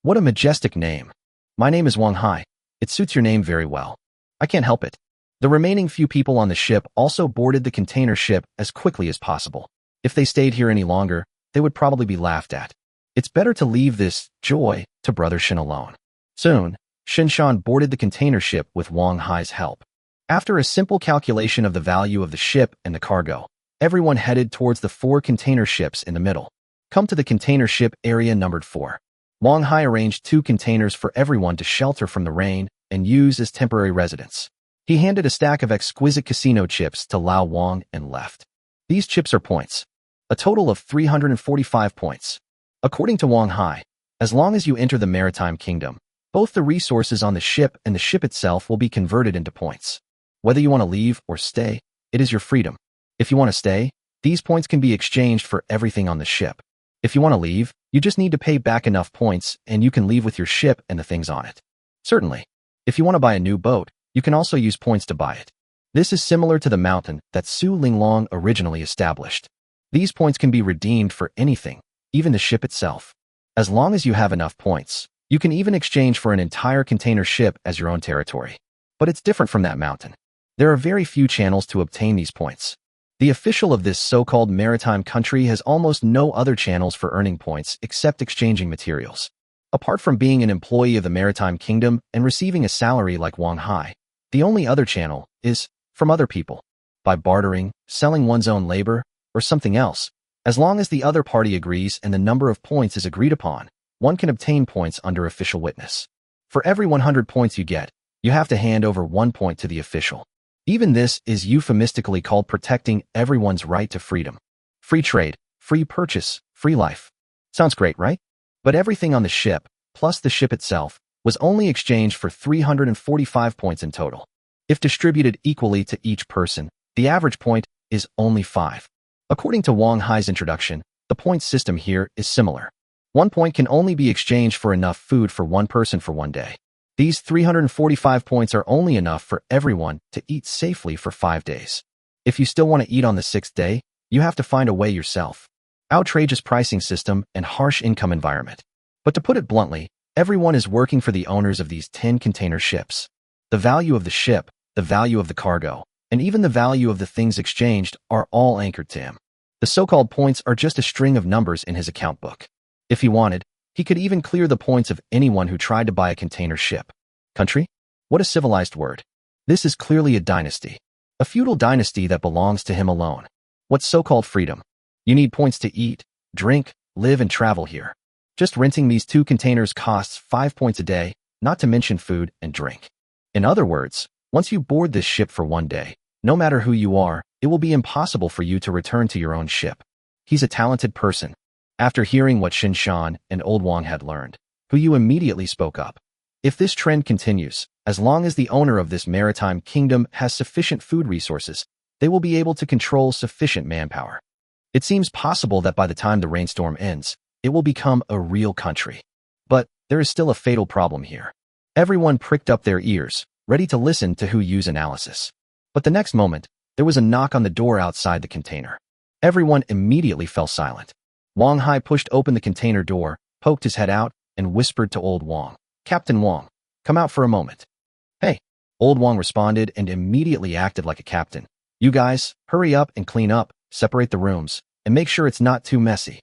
"What a majestic name." "My name is Wang Hai. It suits your name very well." "I can't help it." The remaining few people on the ship also boarded the container ship as quickly as possible. If they stayed here any longer, they would probably be laughed at. It's better to leave this joy to Brother Shan alone. Soon, Shan boarded the container ship with Wang Hai's help. After a simple calculation of the value of the ship and the cargo, everyone headed towards the 4 container ships in the middle. Come to the container ship area numbered 4. Wang Hai arranged 2 containers for everyone to shelter from the rain and use as temporary residence. He handed a stack of exquisite casino chips to Lao Wang and left. "These chips are points. A total of 345 points. According to Wang Hai, as long as you enter the maritime kingdom, both the resources on the ship and the ship itself will be converted into points. Whether you want to leave or stay, it is your freedom. If you want to stay, these points can be exchanged for everything on the ship. If you want to leave, you just need to pay back enough points and you can leave with your ship and the things on it. Certainly, if you want to buy a new boat, you can also use points to buy it. This is similar to the mountain that Su Linglong originally established. These points can be redeemed for anything, even the ship itself. As long as you have enough points, you can even exchange for an entire container ship as your own territory. But it's different from that mountain. There are very few channels to obtain these points. The official of this so-called maritime country has almost no other channels for earning points except exchanging materials. Apart from being an employee of the maritime kingdom and receiving a salary like Wang Hai, the only other channel is from other people, by bartering, selling one's own labor, or something else. As long as the other party agrees and the number of points is agreed upon, one can obtain points under official witness. For every 100 points you get, you have to hand over 1 point to the official. Even this is euphemistically called protecting everyone's right to freedom. Free trade, free purchase, free life. Sounds great, right? But everything on the ship, plus the ship itself, was only exchanged for 345 points in total. If distributed equally to each person, the average point is only 5. According to Wang Hai's introduction, The point system here is similar. 1 point can only be exchanged for enough food for one person for 1 day. These 345 points are only enough for everyone to eat safely for 5 days. If you still want to eat on the 6th day, you have to find a way yourself. Outrageous pricing system and harsh income environment. But to put it bluntly, everyone is working for the owners of these 10 container ships. The value of the ship, the value of the cargo, and even the value of the things exchanged are all anchored to him. The so-called points are just a string of numbers in his account book. If he wanted, he could even clear the points of anyone who tried to buy a container ship. Country? What a civilized word. This is clearly a dynasty. A feudal dynasty that belongs to him alone. What's so-called freedom? You need points to eat, drink, live, and travel here. Just renting these 2 containers costs 5 points a day, not to mention food and drink. In other words, once you board this ship for 1 day, no matter who you are, it will be impossible for you to return to your own ship. He's a talented person. After hearing what Shin Shan and Old Wang had learned, Hu Yu immediately spoke up. If this trend continues, as long as the owner of this maritime kingdom has sufficient food resources, they will be able to control sufficient manpower. It seems possible that by the time the rainstorm ends, it will become a real country. But there is still a fatal problem here. Everyone pricked up their ears, ready to listen to Hu Yu's analysis. But the next moment, there was a knock on the door outside the container. Everyone immediately fell silent. Wang Hai pushed open the container door, poked his head out, and whispered to Old Wang, "Captain Wang, come out for a moment." "Hey." Old Wang responded and immediately acted like a captain. "You guys, hurry up and clean up, separate the rooms, and make sure it's not too messy.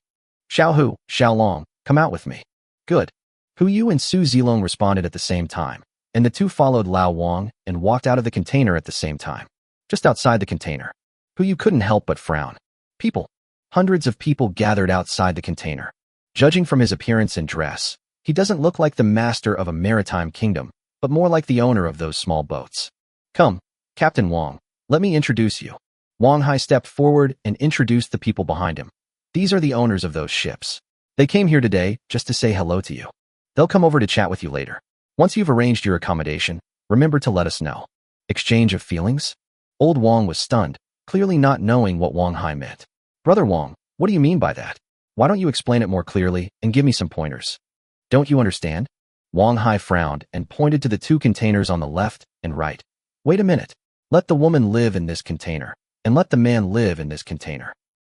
Xiao Hu, Xiao Long, come out with me." "Good." Hu Yu and Su Zilong responded at the same time, and the two followed Lao Wang and walked out of the container at the same time. Just outside the container, Hu Yu couldn't help but frown. People. Hundreds of people gathered outside the container. Judging from his appearance and dress, he doesn't look like the master of a maritime kingdom, but more like the owner of those small boats. "Come, Captain Wang, let me introduce you." Wang Hai stepped forward and introduced the people behind him. "These are the owners of those ships. They came here today just to say hello to you. They'll come over to chat with you later. Once you've arranged your accommodation, remember to let us know." Exchange of feelings? Old Wang was stunned, clearly not knowing what Wang Hai meant. "Brother Wang, what do you mean by that? Why don't you explain it more clearly and give me some pointers? Don't you understand?" Wang Hai frowned and pointed to the 2 containers on the left and right. "Wait a minute. Let the woman live in this container, and let the man live in this container.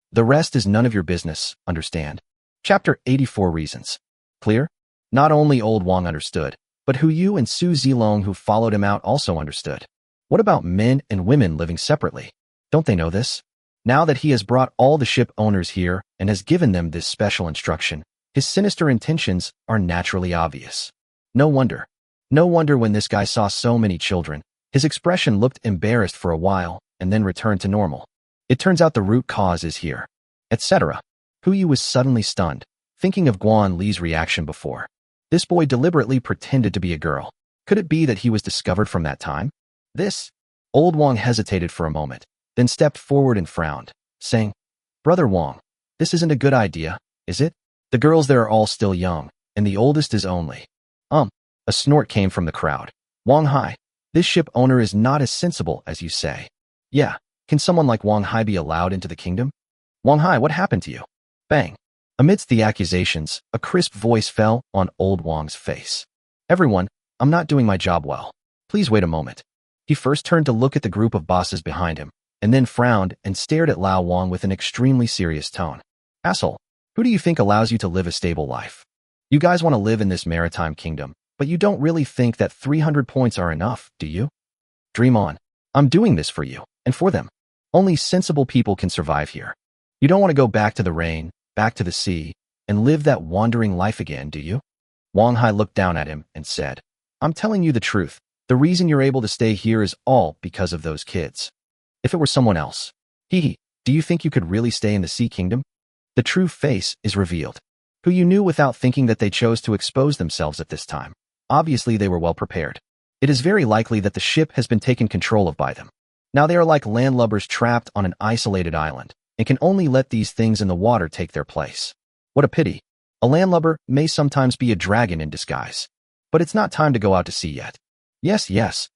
The rest is none of your business, understand?" Chapter 84 Reasons. Clear? Not only Old Wang understood, but Hu Yu and Su Zilong who followed him out also understood. What about men and women living separately? Don't they know this? Now that he has brought all the ship owners here and has given them this special instruction, his sinister intentions are naturally obvious. No wonder. No wonder when this guy saw so many children, his expression looked embarrassed for a while and then returned to normal. It turns out the root cause is here. Etc. Hu Yu was suddenly stunned, thinking of Guan Li's reaction before. This boy deliberately pretended to be a girl. Could it be that he was discovered from that time? This? Old Wang hesitated for a moment, then stepped forward and frowned, saying, "Brother Wang, this isn't a good idea, is it? The girls there are all still young, and the oldest is only." A snort came from the crowd. "Wang Hai, this ship owner is not as sensible as you say." "Yeah, can someone like Wang Hai be allowed into the kingdom?" "Wang Hai, what happened to you?" Bang. Amidst the accusations, a crisp voice fell on Old Wang's face. "Everyone, I'm not doing my job well. Please wait a moment." He first turned to look at the group of bosses behind him, and then frowned and stared at Lao Wang with an extremely serious tone. "Asshole, who do you think allows you to live a stable life? You guys want to live in this maritime kingdom, but you don't really think that 300 points are enough, do you? Dream on. I'm doing this for you, and for them. Only sensible people can survive here. You don't want to go back to the rain, back to the sea, and live that wandering life again, do you?" Wang Hai looked down at him and said, "I'm telling you the truth. The reason you're able to stay here is all because of those kids. If it were someone else, do you think you could really stay in the Sea Kingdom?" The true face is revealed. Who you knew without thinking that they chose to expose themselves at this time. Obviously they were well prepared. It is very likely that the ship has been taken control of by them. Now they are like landlubbers trapped on an isolated island, and can only let these things in the water take their place. What a pity. A landlubber may sometimes be a dragon in disguise. But it's not time to go out to sea yet. Yes.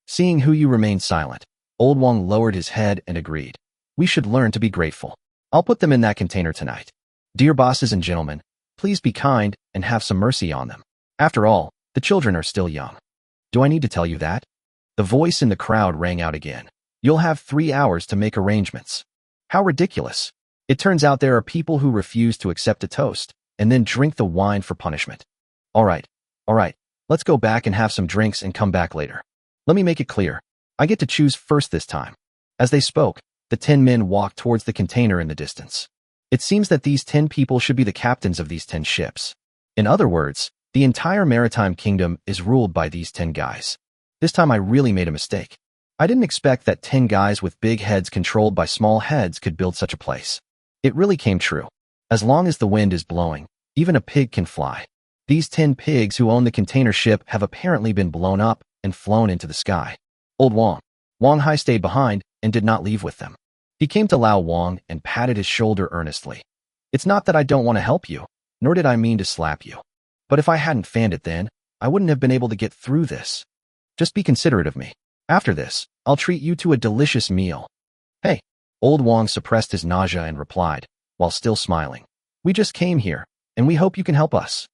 Seeing Hu Yu remained silent, Old Wang lowered his head and agreed. "We should learn to be grateful. I'll put them in that container tonight." Dear bosses and gentlemen, please be kind and have some mercy on them. After all, the children are still young. Do I need to tell you that? The voice in the crowd rang out again. You'll have 3 hours to make arrangements. How ridiculous. It turns out there are people who refuse to accept a toast and then drink the wine for punishment. All right, let's go back and have some drinks and come back later. Let me make it clear. I get to choose first this time. As they spoke, the 10 men walked towards the container in the distance. It seems that these 10 people should be the captains of these 10 ships. In other words, the entire maritime kingdom is ruled by these 10 guys. This time I really made a mistake. I didn't expect that 10 guys with big heads controlled by small heads could build such a place. It really came true. As long as the wind is blowing, even a pig can fly. These 10 pigs who own the container ship have apparently been blown up and flown into the sky. Old Wang Hai stayed behind and did not leave with them. He came to Lao Wang and patted his shoulder earnestly. It's not that I don't want to help you, nor did I mean to slap you. But if I hadn't fanned it then, I wouldn't have been able to get through this. Just be considerate of me. After this, I'll treat you to a delicious meal. Hey, Old Wang suppressed his nausea and replied, while still smiling. We just came here, and we hope you can help us.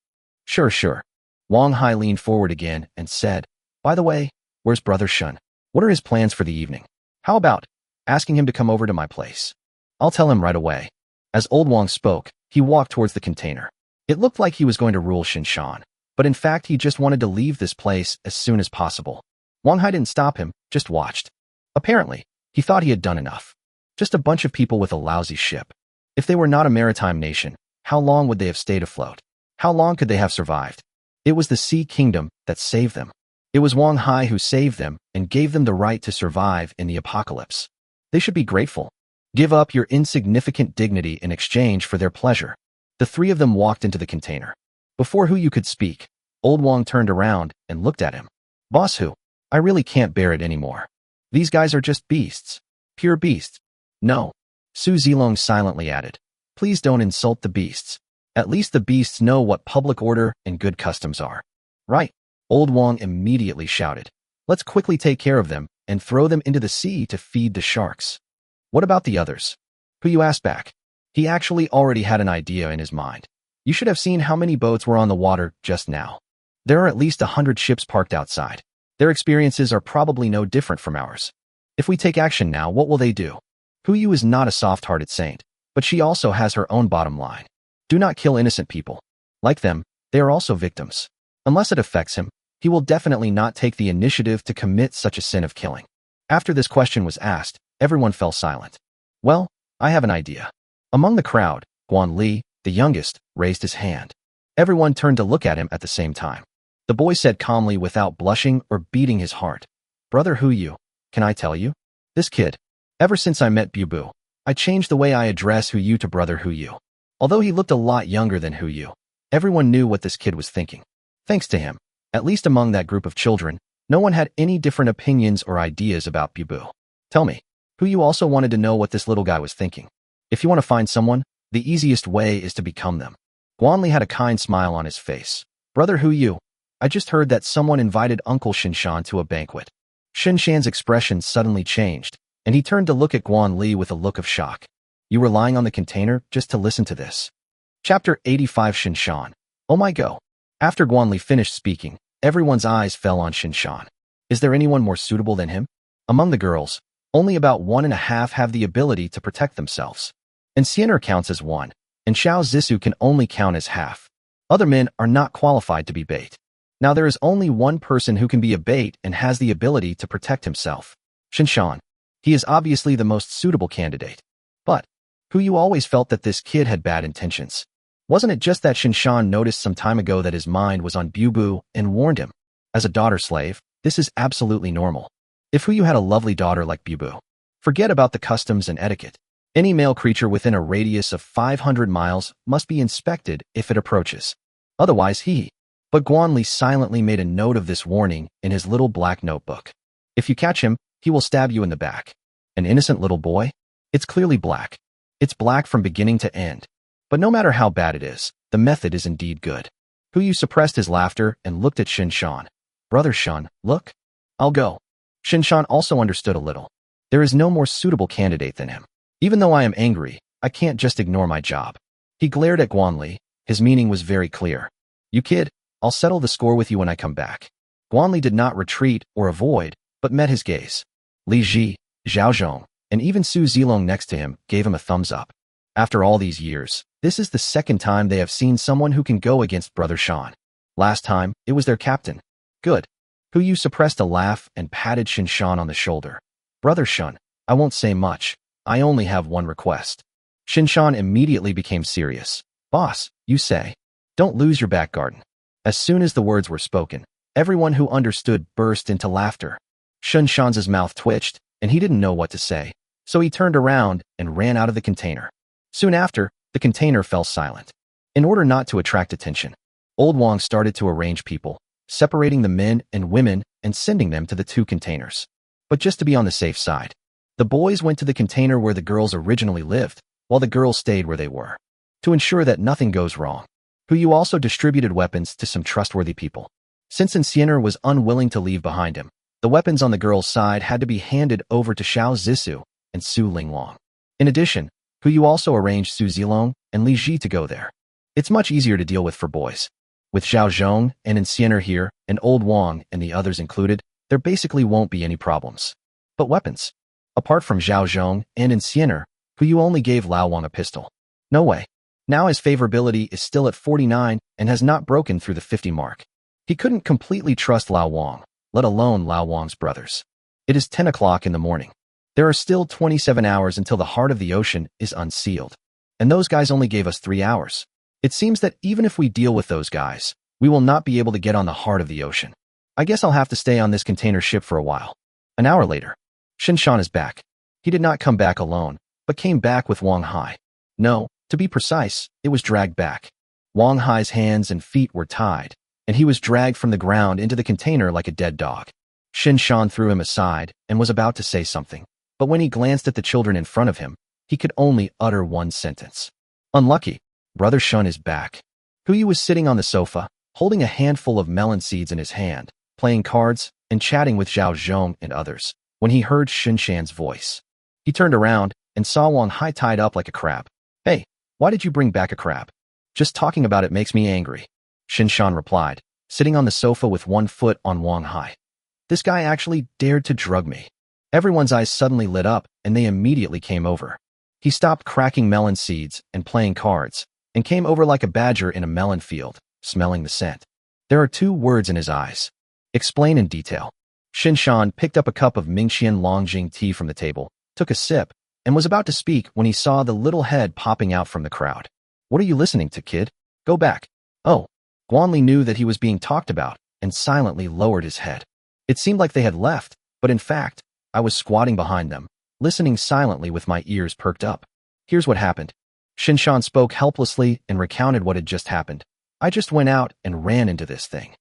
Sure. Wang Hai leaned forward again and said, by the way, where's Brother Shun? What are his plans for the evening? How about asking him to come over to my place? I'll tell him right away. As Old Wang spoke, he walked towards the container. It looked like he was going to rule Shinshan, but in fact he just wanted to leave this place as soon as possible. Wang Hai didn't stop him, just watched. Apparently, he thought he had done enough. Just a bunch of people with a lousy ship. If they were not a maritime nation, how long would they have stayed afloat? How long could they have survived? It was the Sea Kingdom that saved them. It was Wang Hai who saved them and gave them the right to survive in the apocalypse. They should be grateful. Give up your insignificant dignity in exchange for their pleasure. The 3 of them walked into the container. Before Hu Yu could speak, Old Wang turned around and looked at him. Boss Hu, I really can't bear it anymore. These guys are just beasts. Pure beasts. No. Su Zilong silently added. Please don't insult the beasts. At least the beasts know what public order and good customs are. Right. Old Wang immediately shouted. Let's quickly take care of them and throw them into the sea to feed the sharks. What about the others? Hu Yu asked back. He actually already had an idea in his mind. You should have seen how many boats were on the water just now. There are at least 100 ships parked outside. Their experiences are probably no different from ours. If we take action now, what will they do? Hu Yu is not a soft-hearted saint, but she also has her own bottom line. Do not kill innocent people. Like them, they are also victims. Unless it affects him, he will definitely not take the initiative to commit such a sin of killing. After this question was asked, everyone fell silent. Well, I have an idea. Among the crowd, Guan Li, the youngest, raised his hand. Everyone turned to look at him at the same time. The boy said calmly without blushing or beating his heart, Brother Hu Yu, can I tell you? This kid. Ever since I met Bu, I changed the way I address Hu Yu to Brother Hu Yu. Although he looked a lot younger than Hu Yu, everyone knew what this kid was thinking. Thanks to him, at least among that group of children, no one had any different opinions or ideas about Bu. Tell me, Hu Yu also wanted to know what this little guy was thinking. If you want to find someone, the easiest way is to become them. Guan Li had a kind smile on his face. Brother Hu Yu, I just heard that someone invited Uncle Shinshan to a banquet. Shinshan's expression suddenly changed, and he turned to look at Guan Li with a look of shock. You were lying on the container just to listen to this. Chapter 85 Shinshan. Oh my go. After Guan Li finished speaking, everyone's eyes fell on Shinshan. Is there anyone more suitable than him? Among the girls, only about 1.5 have the ability to protect themselves. And Xiener counts as 1, and Xiao Zissou can only count as half. Other men are not qualified to be bait. Now there is only one person who can be a bait and has the ability to protect himself. Shinshan. He is obviously the most suitable candidate. But Hu Yu always felt that this kid had bad intentions. Wasn't it just that Shinshan noticed some time ago that his mind was on Bu and warned him? As a daughter slave, this is absolutely normal. If Hu Yu had a lovely daughter like Bu, forget about the customs and etiquette. Any male creature within a radius of 500 miles must be inspected if it approaches. Otherwise But Guan Li silently made a note of this warning in his little black notebook. If you catch him, he will stab you in the back. An innocent little boy? It's clearly black. It's black from beginning to end. But no matter how bad it is, the method is indeed good. Hu Yu suppressed his laughter and looked at Shinshan. Brother Shun, look. I'll go. Shinshan also understood a little. There is no more suitable candidate than him. Even though I am angry, I can't just ignore my job. He glared at Guanli. His meaning was very clear. You kid, I'll settle the score with you when I come back. Guanli did not retreat or avoid, but met his gaze. Li Ji, Zhao Zhong, and even Su Zilong next to him gave him a thumbs up. After all these years, this is the second time they have seen someone who can go against Brother Shan. Last time, it was their captain. Good. Hu suppressed a laugh and patted Shin Shan on the shoulder. Brother Shan, I won't say much. I only have one request. Shin Shan immediately became serious. Boss, you say. Don't lose your back garden. As soon as the words were spoken, everyone who understood burst into laughter. Shin Shan's mouth twitched, and he didn't know what to say, so he turned around and ran out of the container. Soon after, the container fell silent. In order not to attract attention, Old Wang started to arrange people, separating the men and women and sending them to the two containers. But just to be on the safe side, the boys went to the container where the girls originally lived, while the girls stayed where they were. To ensure that nothing goes wrong, Hu also distributed weapons to some trustworthy people. Since Enciener was unwilling to leave behind him, the weapons on the girls' side had to be handed over to Xiao Zisu and Su Linglong. In addition, Hu also arranged Su Zilong and Li Ji to go there. It's much easier to deal with for boys. With Zhao Zhong and Enciener here, and Old Wang and the others included, there basically won't be any problems. But weapons. Apart from Zhao Zhong and Enciener, Hu only gave Lao Wang a pistol. No way. Now his favorability is still at 49 and has not broken through the 50 mark. He couldn't completely trust Lao Wang, let alone Lao Wang's brothers. It is 10 o'clock in the morning. There are still 27 hours until the heart of the ocean is unsealed. And those guys only gave us 3 hours. It seems that even if we deal with those guys, we will not be able to get on the heart of the ocean. I guess I'll have to stay on this container ship for a while. An hour later, Shin Shan is back. He did not come back alone, but came back with Wang Hai. No, to be precise, it was dragged back. Wang Hai's hands and feet were tied, and he was dragged from the ground into the container like a dead dog. Shin Shan threw him aside and was about to say something, but when he glanced at the children in front of him, he could only utter one sentence. Unlucky. Brother Shun is back. Hu was sitting on the sofa, holding a handful of melon seeds in his hand, playing cards and chatting with Zhao Zhong and others, when he heard Shin Shan's voice. He turned around and saw Wang Hai tied up like a crab. Hey, why did you bring back a crab? Just talking about it makes me angry. Shin Shan replied, sitting on the sofa with one foot on Wang Hai. This guy actually dared to drug me. Everyone's eyes suddenly lit up and they immediately came over. He stopped cracking melon seeds and playing cards, and came over like a badger in a melon field, smelling the scent. There are 2 words in his eyes. Explain in detail. Shin Shan picked up a cup of Mingxian Longjing tea from the table, took a sip, and was about to speak when he saw the little head popping out from the crowd. What are you listening to, kid? Go back. Oh. Guanli knew that he was being talked about and silently lowered his head. It seemed like they had left, but in fact, I was squatting behind them, listening silently with my ears perked up. Here's what happened. Shin Shan spoke helplessly and recounted what had just happened. I just went out and ran into this thing.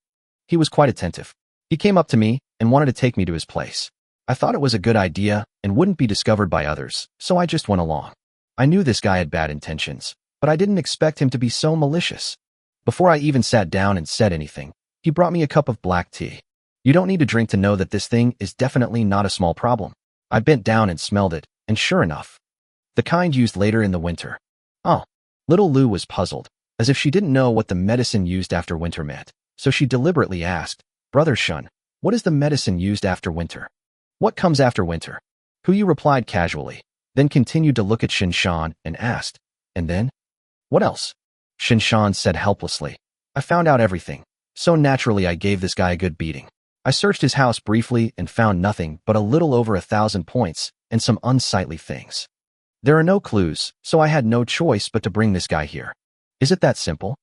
He was quite attentive. He came up to me and wanted to take me to his place. I thought it was a good idea and wouldn't be discovered by others, so I just went along. I knew this guy had bad intentions, but I didn't expect him to be so malicious. Before I even sat down and said anything, he brought me a cup of black tea. You don't need to drink to know that this thing is definitely not a small problem. I bent down and smelled it, and sure enough, the kind used later in the winter. Oh. Little Lu was puzzled, as if she didn't know what the medicine used after winter meant, so she deliberately asked, Brother Shun, what is the medicine used after winter? What comes after winter? Hu replied casually, then continued to look at Shin Shan and asked, and then? What else? Shin Shan said helplessly, I found out everything, so naturally I gave this guy a good beating. I searched his house briefly and found nothing but a little over 1,000 points and some unsightly things. There are no clues, so I had no choice but to bring this guy here. Is it that simple?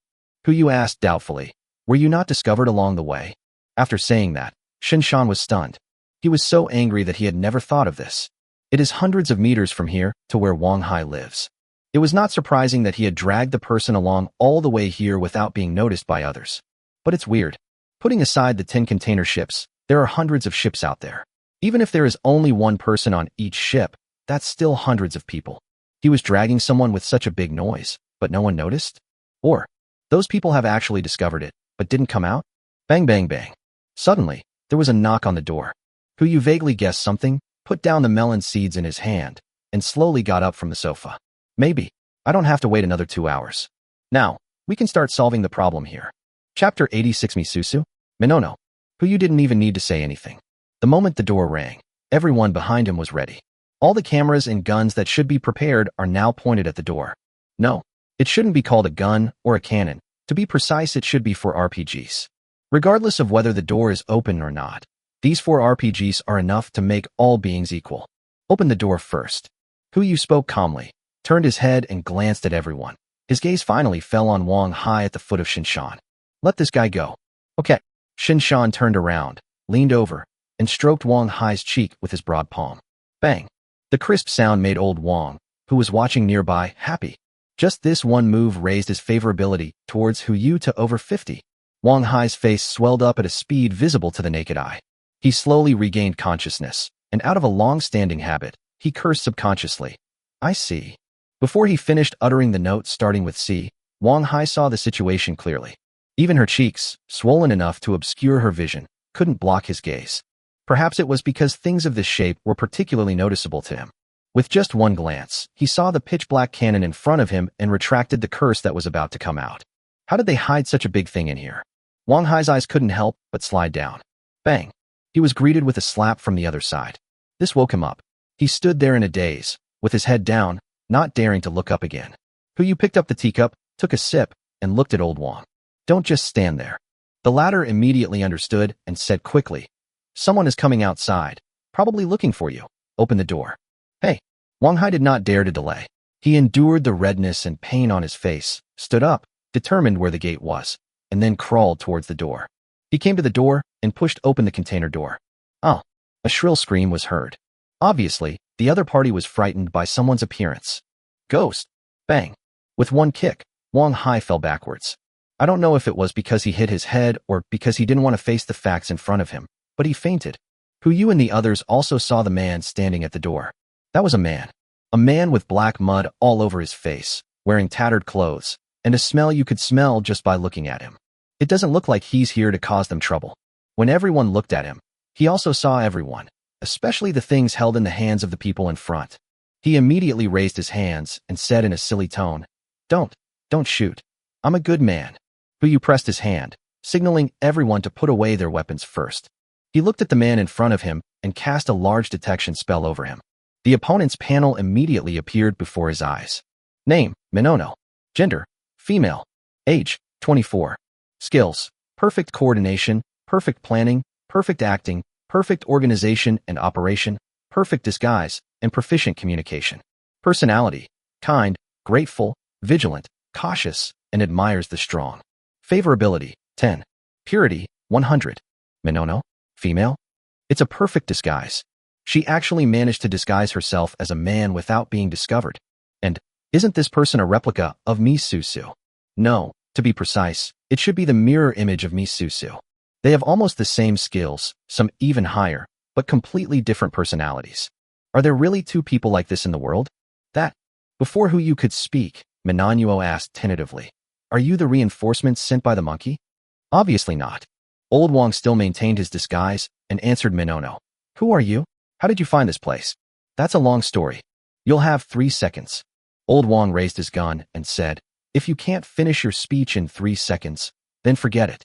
Hu asked doubtfully. Were you not discovered along the way? After saying that, Shin Shan was stunned. He was so angry that he had never thought of this. It is hundreds of meters from here to where Wang Hai lives. It was not surprising that he had dragged the person along all the way here without being noticed by others. But it's weird. Putting aside the 10 container ships, there are hundreds of ships out there. Even if there is only one person on each ship, that's still hundreds of people. He was dragging someone with such a big noise, but no one noticed? Or, those people have actually discovered it, but didn't come out? Bang bang bang. Suddenly, there was a knock on the door. Hu vaguely guessed something, put down the melon seeds in his hand, and slowly got up from the sofa. Maybe. I don't have to wait another 2 hours. Now, we can start solving the problem here. Chapter 86 Misusu? Minono. Who didn't even need to say anything. The moment the door rang, everyone behind him was ready. All the cameras and guns that should be prepared are now pointed at the door. No, it shouldn't be called a gun or a cannon. To be precise, it should be 4 RPGs. Regardless of whether the door is open or not, these 4 RPGs are enough to make all beings equal. Open the door first. Who spoke calmly, turned his head and glanced at everyone. His gaze finally fell on Wang Hai at the foot of Shinshan. Let this guy go. Okay. Shinshan turned around, leaned over, and stroked Wang Hai's cheek with his broad palm. Bang. The crisp sound made old Wang, who was watching nearby, happy. Just this one move raised his favorability towards Yu to over 50. Wang Hai's face swelled up at a speed visible to the naked eye. He slowly regained consciousness, and out of a long-standing habit, he cursed subconsciously. I see. Before he finished uttering the note starting with C, Wang Hai saw the situation clearly. Even her cheeks, swollen enough to obscure her vision, couldn't block his gaze. Perhaps it was because things of this shape were particularly noticeable to him. With just one glance, he saw the pitch-black cannon in front of him and retracted the curse that was about to come out. How did they hide such a big thing in here? Wang Hai's eyes couldn't help but slide down. Bang! He was greeted with a slap from the other side. This woke him up. He stood there in a daze, with his head down, not daring to look up again. Yu picked up the teacup, took a sip, and looked at old Wang. Don't just stand there. The latter immediately understood and said quickly, someone is coming outside, probably looking for you. Open the door. Hey. Wang Hai did not dare to delay. He endured the redness and pain on his face, stood up, determined where the gate was, and then crawled towards the door. He came to the door and pushed open the container door. Oh. A shrill scream was heard. Obviously, the other party was frightened by someone's appearance. Ghost. Bang. With one kick, Wang Hai fell backwards. I don't know if it was because he hit his head or because he didn't want to face the facts in front of him, but he fainted. Yu and the others also saw the man standing at the door. That was a man. A man with black mud all over his face, wearing tattered clothes, and a smell you could smell just by looking at him. It doesn't look like he's here to cause them trouble. When everyone looked at him, he also saw everyone, especially the things held in the hands of the people in front. He immediately raised his hands and said in a silly tone, Don't shoot. I'm a good man. Yu pressed his hand, signaling everyone to put away their weapons first. He looked at the man in front of him and cast a large detection spell over him. The opponent's panel immediately appeared before his eyes. Name, Minono. Gender, female. Age, 24. Skills, perfect coordination, perfect planning, perfect acting, perfect organization and operation, perfect disguise, and proficient communication. Personality, kind, grateful, vigilant, cautious, and admires the strong. Favorability, 10. Purity, 100. Minono, female. It's a perfect disguise. She actually managed to disguise herself as a man without being discovered. And, isn't this person a replica of Misusu? No, to be precise, it should be the mirror image of Misusu. They have almost the same skills, some even higher, but completely different personalities. Are there really 2 people like this in the world? That. Before Yu could speak, Manhwa asked tentatively, Are you the reinforcements sent by the monkey? Obviously not. Old Wang still maintained his disguise and answered Minono. Who are you? How did you find this place? That's a long story. You'll have 3 seconds. Old Wang raised his gun and said, If you can't finish your speech in 3 seconds, then forget it.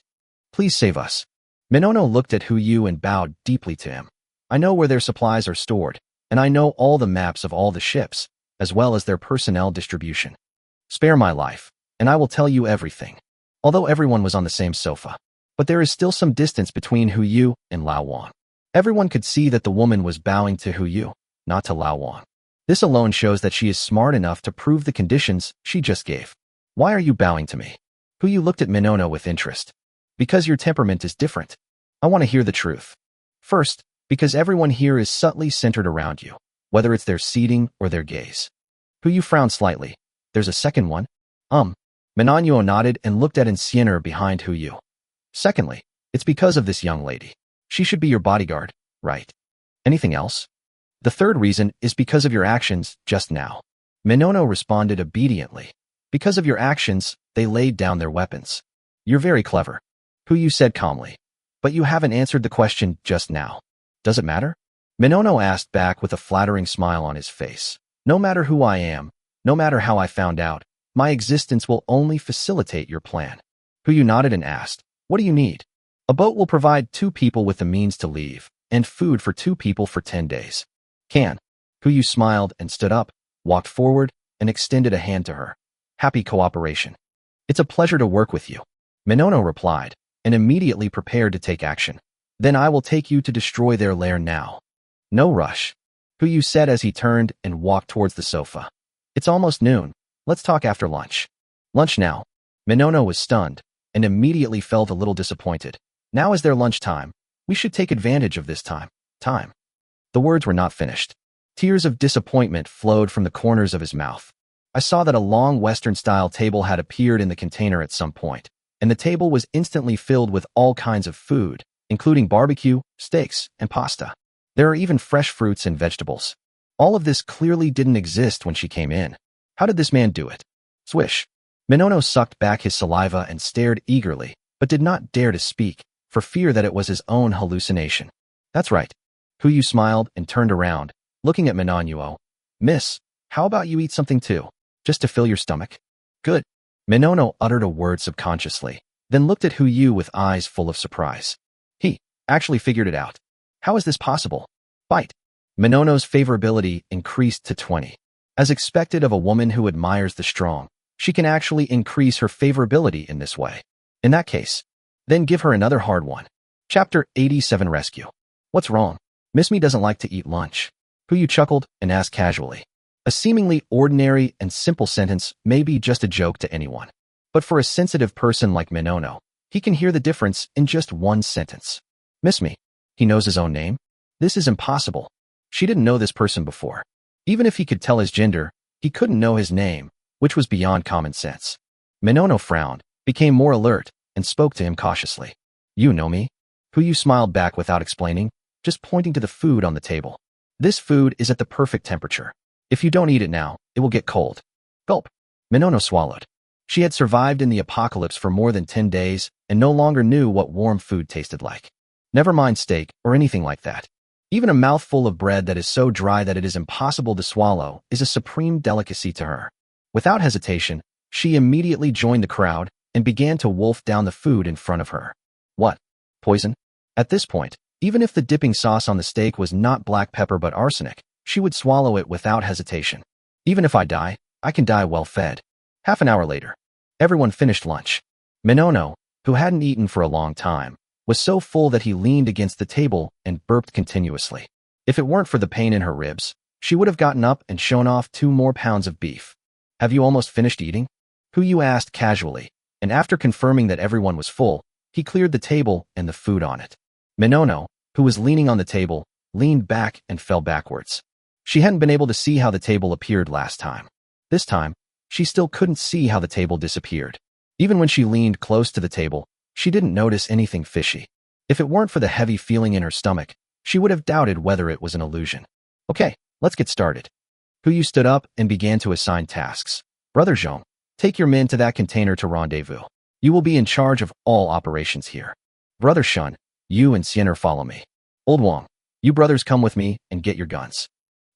Please save us. Minono looked at Yu and bowed deeply to him. I know where their supplies are stored, and I know all the maps of all the ships, as well as their personnel distribution. Spare my life, and I will tell you everything. Although everyone was on the same sofa, but there is still some distance between Yu and Lao Wang. Everyone could see that the woman was bowing to Yu, not to Lao Wang. This alone shows that she is smart enough to prove the conditions she just gave. Why are you bowing to me? Yu looked at Minono with interest. Because your temperament is different. I want to hear the truth. First, because everyone here is subtly centered around you, whether it's their seating or their gaze. Yu frowned slightly. There's a second one? Manhwa nodded and looked at Insienner behind Yu. Secondly, it's because of this young lady. She should be your bodyguard, right? Anything else? The third reason is because of your actions just now. Minono responded obediently. Because of your actions, they laid down their weapons. You're very clever. Yu said calmly. But you haven't answered the question just now. Does it matter? Minono asked back with a flattering smile on his face. No matter who I am, No matter how I found out, my existence will only facilitate your plan. Huyu nodded and asked, what do you need? A boat will provide 2 people with the means to leave, and food for 2 people for 10 days. Can. Huyu smiled and stood up, walked forward, and extended a hand to her. Happy cooperation. It's a pleasure to work with you. Minono replied, and immediately prepared to take action. Then I will take you to destroy their lair now. No rush. Huyu said as he turned and walked towards the sofa. It's almost noon. Let's talk after lunch. Lunch now. Minono was stunned, and immediately felt a little disappointed. Now is their lunchtime. We should take advantage of this time. The words were not finished. Tears of disappointment flowed from the corners of his mouth. I saw that a long Western-style table had appeared in the container at some point, and the table was instantly filled with all kinds of food, including barbecue, steaks, and pasta. There are even fresh fruits and vegetables. All of this clearly didn't exist when she came in. How did this man do it? Swish. Minono sucked back his saliva and stared eagerly, but did not dare to speak, for fear that it was his own hallucination. That's right. Huyu smiled and turned around, looking at Minono. Miss, how about you eat something too, just to fill your stomach? Good. Minono uttered a word subconsciously, then looked at Huyu with eyes full of surprise. He actually figured it out. How is this possible? Bite. Minono's favorability increased to 20. As expected of a woman who admires the strong, she can actually increase her favorability in this way. In that case, then give her another hard one. Chapter 87 Rescue. What's wrong? Miss Me doesn't like to eat lunch. Huyu chuckled and asked casually. A seemingly ordinary and simple sentence may be just a joke to anyone. But for a sensitive person like Minono, he can hear the difference in just one sentence. Miss Me. He knows his own name? This is impossible. She didn't know this person before. Even if he could tell his gender, he couldn't know his name, which was beyond common sense. Minono frowned, became more alert, and spoke to him cautiously. You know me? Huyu smiled back without explaining, just pointing to the food on the table. This food is at the perfect temperature. If you don't eat it now, it will get cold. Gulp. Minono swallowed. She had survived in the apocalypse for more than 10 days and no longer knew what warm food tasted like. Never mind steak or anything like that. Even a mouthful of bread that is so dry that it is impossible to swallow is a supreme delicacy to her. Without hesitation, she immediately joined the crowd and began to wolf down the food in front of her. What? Poison? At this point, even if the dipping sauce on the steak was not black pepper but arsenic, she would swallow it without hesitation. Even if I die, I can die well fed. Half an hour later, everyone finished lunch. Minono, who hadn't eaten for a long time, was so full that he leaned against the table and burped continuously. If it weren't for the pain in her ribs, she would have gotten up and shown off 2 more pounds of beef. Have you almost finished eating? Huyu asked casually, and after confirming that everyone was full, he cleared the table and the food on it. Minono, who was leaning on the table, leaned back and fell backwards. She hadn't been able to see how the table appeared last time. This time, she still couldn't see how the table disappeared. Even when she leaned close to the table, she didn't notice anything fishy. If it weren't for the heavy feeling in her stomach, she would have doubted whether it was an illusion. Okay, let's get started. Huyu stood up and began to assign tasks. Brother Zhong, take your men to that container to rendezvous. You will be in charge of all operations here. Brother Shun, you and Xiener follow me. Old Wang, you brothers come with me and get your guns.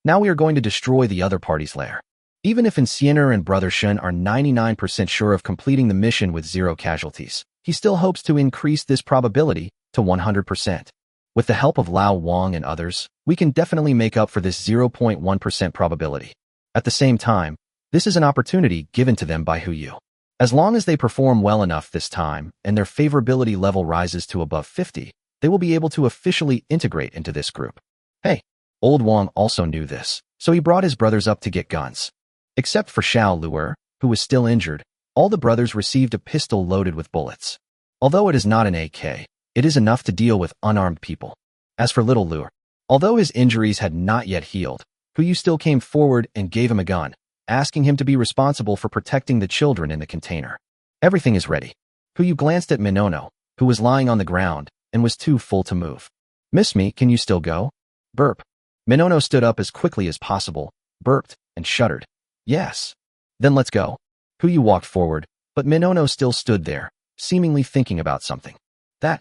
Now we are going to destroy the other party's lair. Even if Xiener and Brother Shun are 99% sure of completing the mission with 0 casualties, he still hopes to increase this probability to 100%. With the help of Lao Wang and others, we can definitely make up for this 0.1% probability. At the same time, this is an opportunity given to them by Huyu. As long as they perform well enough this time and their favorability level rises to above 50, they will be able to officially integrate into this group. Hey, Old Wang also knew this, so he brought his brothers up to get guns. Except for Xiao Luer, who was still injured, all the brothers received a pistol loaded with bullets. Although it is not an AK, it is enough to deal with unarmed people. As for little Luer, although his injuries had not yet healed, Huyu still came forward and gave him a gun, asking him to be responsible for protecting the children in the container. Everything is ready. Huyu glanced at Minono, who was lying on the ground and was too full to move. Miss Me, can you still go? Burp. Minono stood up as quickly as possible, burped, and shuddered. Yes. Then let's go. Huyu walked forward, but Minono still stood there, seemingly thinking about something. That.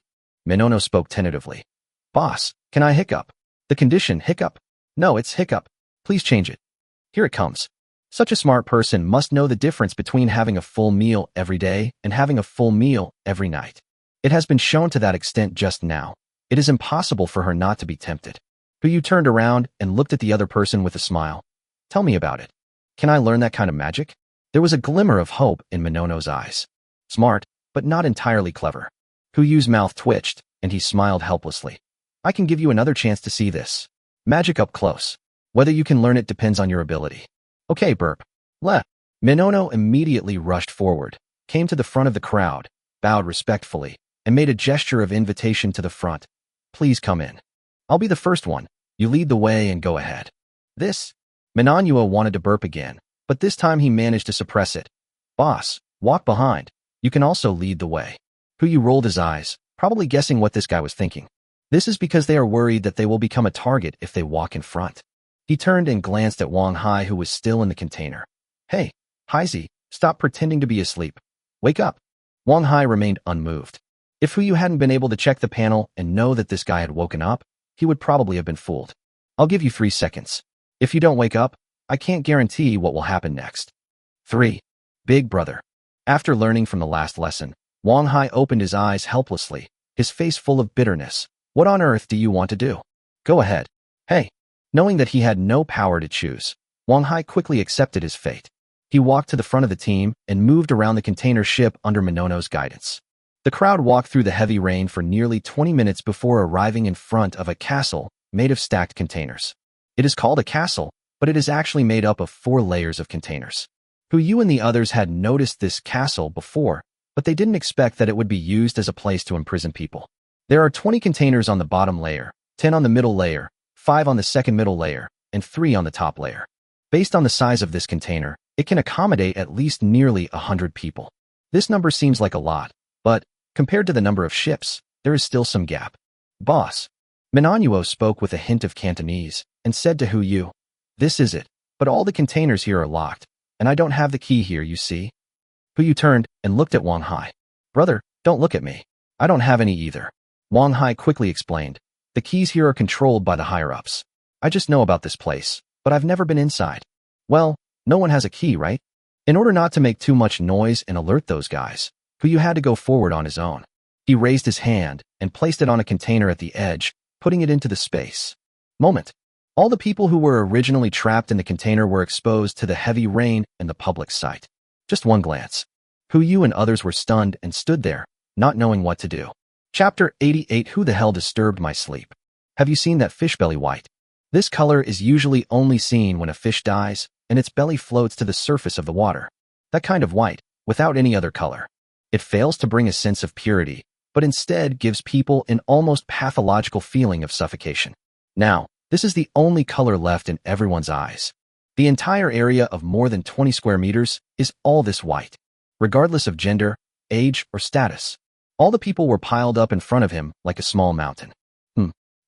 Minono spoke tentatively. Boss, can I hiccup? The condition hiccup? No, it's hiccup. Please change it. Here it comes. Such a smart person must know the difference between having a full meal every day and having a full meal every night. It has been shown to that extent just now. It is impossible for her not to be tempted. Huyu turned around and looked at the other person with a smile. Tell me about it. Can I learn that kind of magic? There was a glimmer of hope in Minono's eyes. Smart, but not entirely clever. Huyu's mouth twitched, and he smiled helplessly. I can give you another chance to see this. Magic up close. Whether you can learn it depends on your ability. Okay, burp. Minono immediately rushed forward, came to the front of the crowd, bowed respectfully, and made a gesture of invitation to the front. Please come in. I'll be the first one. You lead the way and go ahead. Manhwa wanted to burp again, but this time he managed to suppress it. Boss, walk behind. You can also lead the way. Huyu rolled his eyes, probably guessing what this guy was thinking. This is because they are worried that they will become a target if they walk in front. He turned and glanced at Wang Hai, who was still in the container. Hey, Haizi, stop pretending to be asleep. Wake up. Wang Hai remained unmoved. If Huyu hadn't been able to check the panel and know that this guy had woken up, he would probably have been fooled. I'll give you 3 seconds. If you don't wake up, I can't guarantee what will happen next. 3. Big brother. After learning from the last lesson, Wang Hai opened his eyes helplessly, his face full of bitterness. What on earth do you want to do? Go ahead. Hey. Knowing that he had no power to choose, Wang Hai quickly accepted his fate. He walked to the front of the team and moved around the container ship under Minono's guidance. The crowd walked through the heavy rain for nearly 20 minutes before arriving in front of a castle made of stacked containers. It is called a castle, but it is actually made up of 4 layers of containers. Huyu and the others had noticed this castle before, but they didn't expect that it would be used as a place to imprison people. There are 20 containers on the bottom layer, 10 on the middle layer, 5 on the second middle layer, and 3 on the top layer. Based on the size of this container, it can accommodate at least nearly 100 people. This number seems like a lot, but compared to the number of ships, there is still some gap. Boss. Manhwa spoke with a hint of Cantonese and said to Huyu, this is it, but all the containers here are locked, and I don't have the key here, you see. Huyu turned and looked at Wang Hai. Brother, don't look at me. I don't have any either. Wang Hai quickly explained. The keys here are controlled by the higher-ups. I just know about this place, but I've never been inside. Well, no one has a key, right? In order not to make too much noise and alert those guys, Huyu had to go forward on his own. He raised his hand and placed it on a container at the edge, putting it into the space. Moment. All the people who were originally trapped in the container were exposed to the heavy rain and the public sight. Just one glance. Huyu and others were stunned and stood there, not knowing what to do. Chapter 88. Who the hell disturbed my sleep? Have you seen that fish belly white? This color is usually only seen when a fish dies and its belly floats to the surface of the water. That kind of white, without any other color. It fails to bring a sense of purity, but instead gives people an almost pathological feeling of suffocation. Now, this is the only color left in everyone's eyes. The entire area of more than 20 square meters is all this white. Regardless of gender, age, or status. All the people were piled up in front of him like a small mountain.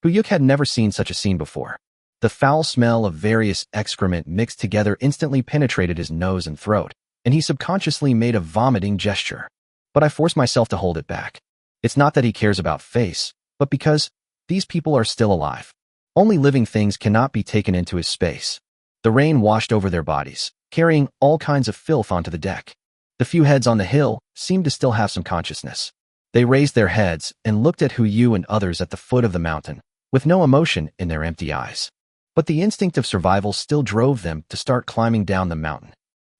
Huyuk had never seen such a scene before. The foul smell of various excrement mixed together instantly penetrated his nose and throat, and he subconsciously made a vomiting gesture. But I forced myself to hold it back. It's not that he cares about face, but because these people are still alive. Only living things cannot be taken into his space. The rain washed over their bodies, carrying all kinds of filth onto the deck. The few heads on the hill seemed to still have some consciousness. They raised their heads and looked at Huyu and others at the foot of the mountain, with no emotion in their empty eyes. But the instinct of survival still drove them to start climbing down the mountain.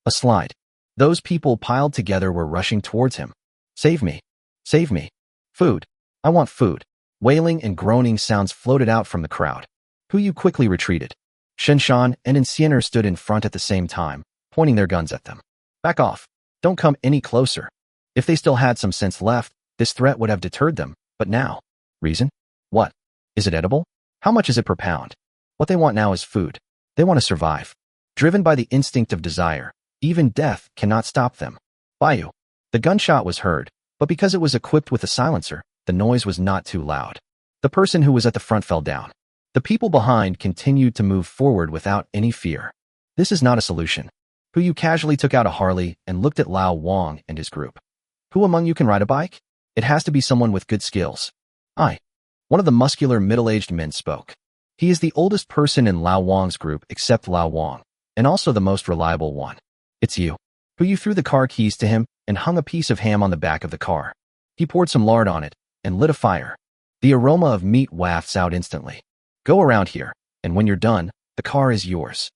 A slide. Those people piled together were rushing towards him. Save me. Save me. Food. I want food. Wailing and groaning sounds floated out from the crowd. Huyu quickly retreated. Shenshan and Insiener stood in front at the same time, pointing their guns at them. Back off. Don't come any closer. If they still had some sense left, this threat would have deterred them, but now. Reason? What? Is it edible? How much is it per pound? What they want now is food. They want to survive. Driven by the instinct of desire, even death cannot stop them. Bayu. The gunshot was heard, but because it was equipped with a silencer, the noise was not too loud. The person who was at the front fell down. The people behind continued to move forward without any fear. This is not a solution. Huyu casually took out a Harley and looked at Lao Wang and his group. Who among you can ride a bike? It has to be someone with good skills. I. One of the muscular middle-aged men spoke. He is the oldest person in Lao Wang's group except Lao Wang. and also the most reliable one. It's you. Puyu threw the car keys to him and hung a piece of ham on the back of the car. He poured some lard on it and lit a fire. The aroma of meat wafts out instantly. Go around here, and when you're done, the car is yours.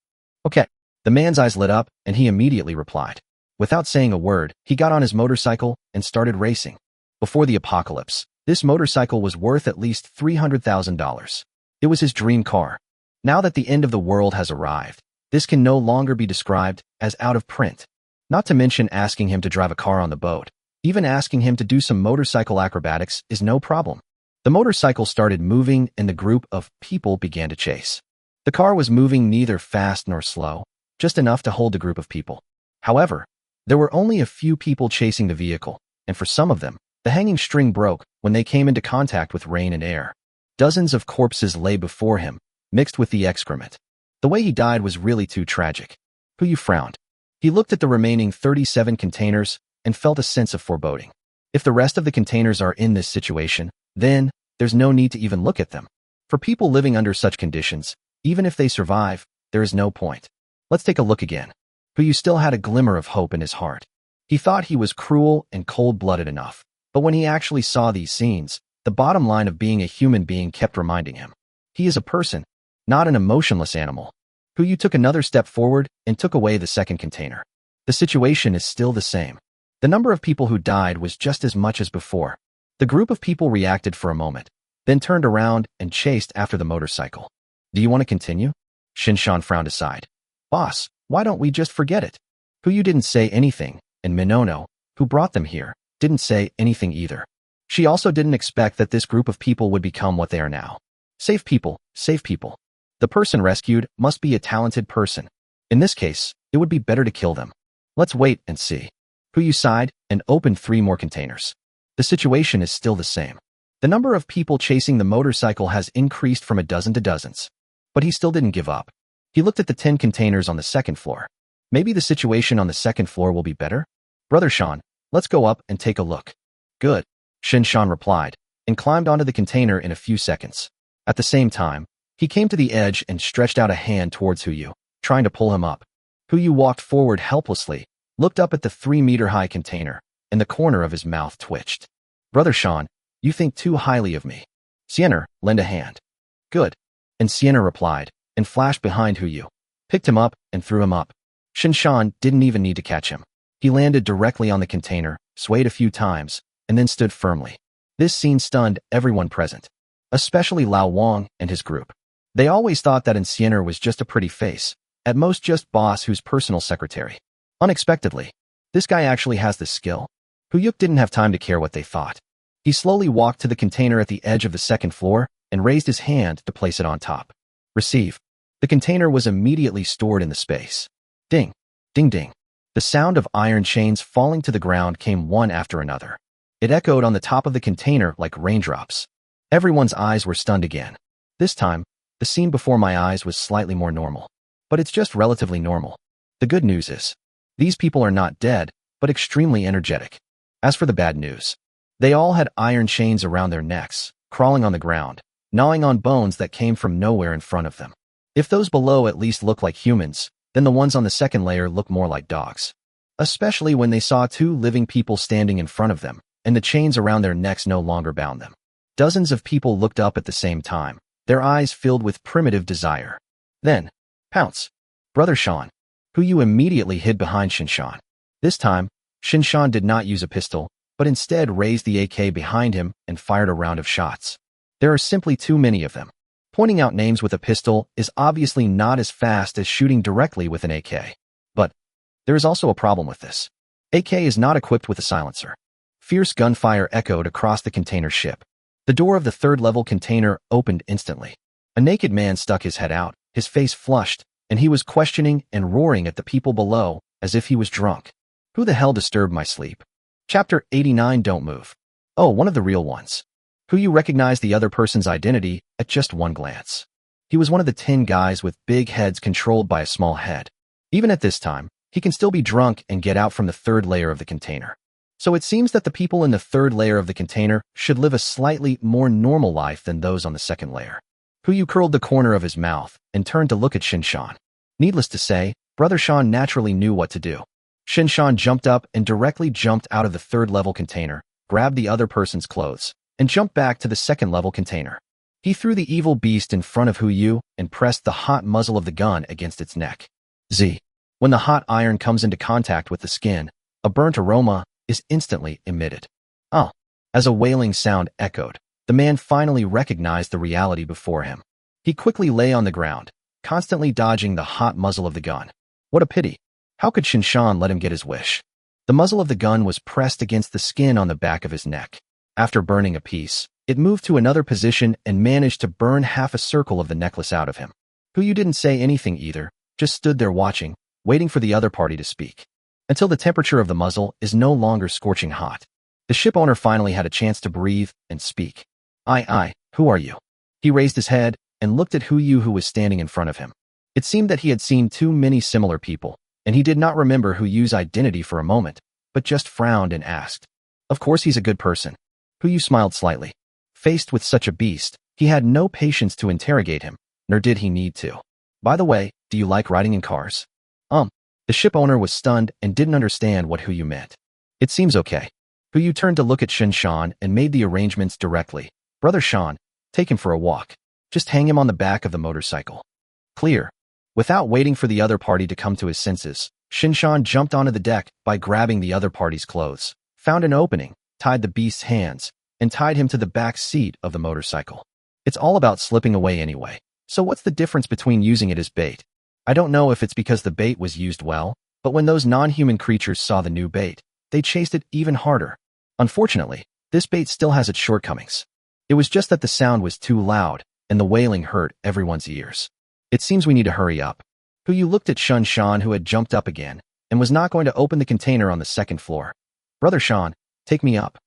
Okay. The man's eyes lit up, and he immediately replied. Without saying a word, he got on his motorcycle and started racing. Before the apocalypse, this motorcycle was worth at least $300,000. It was his dream car. Now that the end of the world has arrived, this can no longer be described as out of print. Not to mention asking him to drive a car on the boat. Even asking him to do some motorcycle acrobatics is no problem. The motorcycle started moving and the group of people began to chase. The car was moving neither fast nor slow, just enough to hold a group of people. However, there were only a few people chasing the vehicle, and for some of them, the hanging string broke when they came into contact with rain and air. Dozens of corpses lay before him, mixed with the excrement. The way he died was really too tragic. Puyu frowned. He looked at the remaining 37 containers and felt a sense of foreboding. If the rest of the containers are in this situation, then there's no need to even look at them. For people living under such conditions, even if they survive, there is no point. Let's take a look again. Puyu still had a glimmer of hope in his heart. He thought he was cruel and cold-blooded enough, but when he actually saw these scenes, the bottom line of being a human being kept reminding him. He is a person, not an emotionless animal. Puyu took another step forward and took away the second container. The situation is still the same. The number of people who died was just as much as before. The group of people reacted for a moment, then turned around and chased after the motorcycle. Do you want to continue? Shinshan frowned aside. Boss, why don't we just forget it? Puyu didn't say anything, and Minono, who brought them here, didn't say anything either. She also didn't expect that this group of people would become what they are now. Save people, save people. The person rescued must be a talented person. In this case, it would be better to kill them. Let's wait and see. Puyu sighed and opened 3 more containers. The situation is still the same. The number of people chasing the motorcycle has increased from a dozen to dozens. But he still didn't give up. He looked at the 10 containers on the second floor. Maybe the situation on the second floor will be better? Brother Sean, let's go up and take a look. Good, Shinshan replied, and climbed onto the container in a few seconds. At the same time, he came to the edge and stretched out a hand towards Puyu, trying to pull him up. Puyu walked forward helplessly, looked up at the 3-meter-high container, and the corner of his mouth twitched. Brother Sean, you think too highly of me. Sienna, lend a hand. Good. And Sienna replied, and flashed behind Puyu, picked him up, and threw him up. Shinshan didn't even need to catch him. He landed directly on the container, swayed a few times, and then stood firmly. This scene stunned everyone present, especially Lao Wang and his group. They always thought that Sienna was just a pretty face, at most just boss who's personal secretary. Unexpectedly, this guy actually has the skill. Puyuk didn't have time to care what they thought. He slowly walked to the container at the edge of the second floor and raised his hand to place it on top. Receive. The container was immediately stored in the space. Ding, ding, ding. The sound of iron chains falling to the ground came one after another. It echoed on the top of the container like raindrops. Everyone's eyes were stunned again. This time, the scene before my eyes was slightly more normal. But it's just relatively normal. The good news is, these people are not dead, but extremely energetic. As for the bad news, they all had iron chains around their necks, crawling on the ground, gnawing on bones that came from nowhere in front of them. If those below at least look like humans, then the ones on the second layer look more like dogs. Especially when they saw 2 living people standing in front of them, and the chains around their necks no longer bound them. Dozens of people looked up at the same time, their eyes filled with primitive desire. Then, pounce. Brother Sean. Puyu immediately hid behind Shinshan. This time, Shinshan did not use a pistol, but instead raised the AK behind him and fired a round of shots. There are simply too many of them. Pointing out names with a pistol is obviously not as fast as shooting directly with an AK. But there is also a problem with this. AK is not equipped with a silencer. Fierce gunfire echoed across the container ship. The door of the 3rd-level container opened instantly. A naked man stuck his head out, his face flushed, and he was questioning and roaring at the people below as if he was drunk. Who the hell disturbed my sleep? Chapter 89. Don't move. Oh, one of the real ones. Puyu recognized the other person's identity at just one glance. He was one of the 10 guys with big heads controlled by a small head. Even at this time, he can still be drunk and get out from the 3rd layer of the container. So it seems that the people in the 3rd layer of the container should live a slightly more normal life than those on the 2nd layer. Puyu curled the corner of his mouth and turned to look at Shinshan. Needless to say, Brother Sean naturally knew what to do. Shinshan jumped up and directly jumped out of the third-level container, grabbed the other person's clothes, and jumped back to the second-level container. He threw the evil beast in front of Yu and pressed the hot muzzle of the gun against its neck. Z. When the hot iron comes into contact with the skin, a burnt aroma is instantly emitted. Oh! As a wailing sound echoed, the man finally recognized the reality before him. He quickly lay on the ground, constantly dodging the hot muzzle of the gun. What a pity! How could Shinshan let him get his wish? The muzzle of the gun was pressed against the skin on the back of his neck. After burning a piece, it moved to another position and managed to burn half a circle of the necklace out of him. Yu didn't say anything either, just stood there watching, waiting for the other party to speak. Until the temperature of the muzzle is no longer scorching hot. The ship owner finally had a chance to breathe and speak. Who are you? He raised his head and looked at Yu who was standing in front of him. It seemed that he had seen too many similar people, and he did not remember Yu's identity for a moment, but just frowned and asked. Of course he's a good person. Yu smiled slightly. Faced with such a beast, he had no patience to interrogate him, nor did he need to. By the way, do you like riding in cars? The ship owner was stunned and didn't understand what Yu meant. It seems okay. Yu turned to look at Shinshan and made the arrangements directly. Brother Sean, take him for a walk. Just hang him on the back of the motorcycle. Clear. Without waiting for the other party to come to his senses, Shinshan jumped onto the deck by grabbing the other party's clothes, found an opening, tied the beast's hands, and tied him to the back seat of the motorcycle. It's all about slipping away anyway. So what's the difference between using it as bait? I don't know if it's because the bait was used well, but when those non-human creatures saw the new bait, they chased it even harder. Unfortunately, this bait still has its shortcomings. It was just that the sound was too loud, and the wailing hurt everyone's ears. It seems we need to hurry up. Yu looked at Shinshan who had jumped up again, and was not going to open the container on the second floor. Brother Sean, take me up.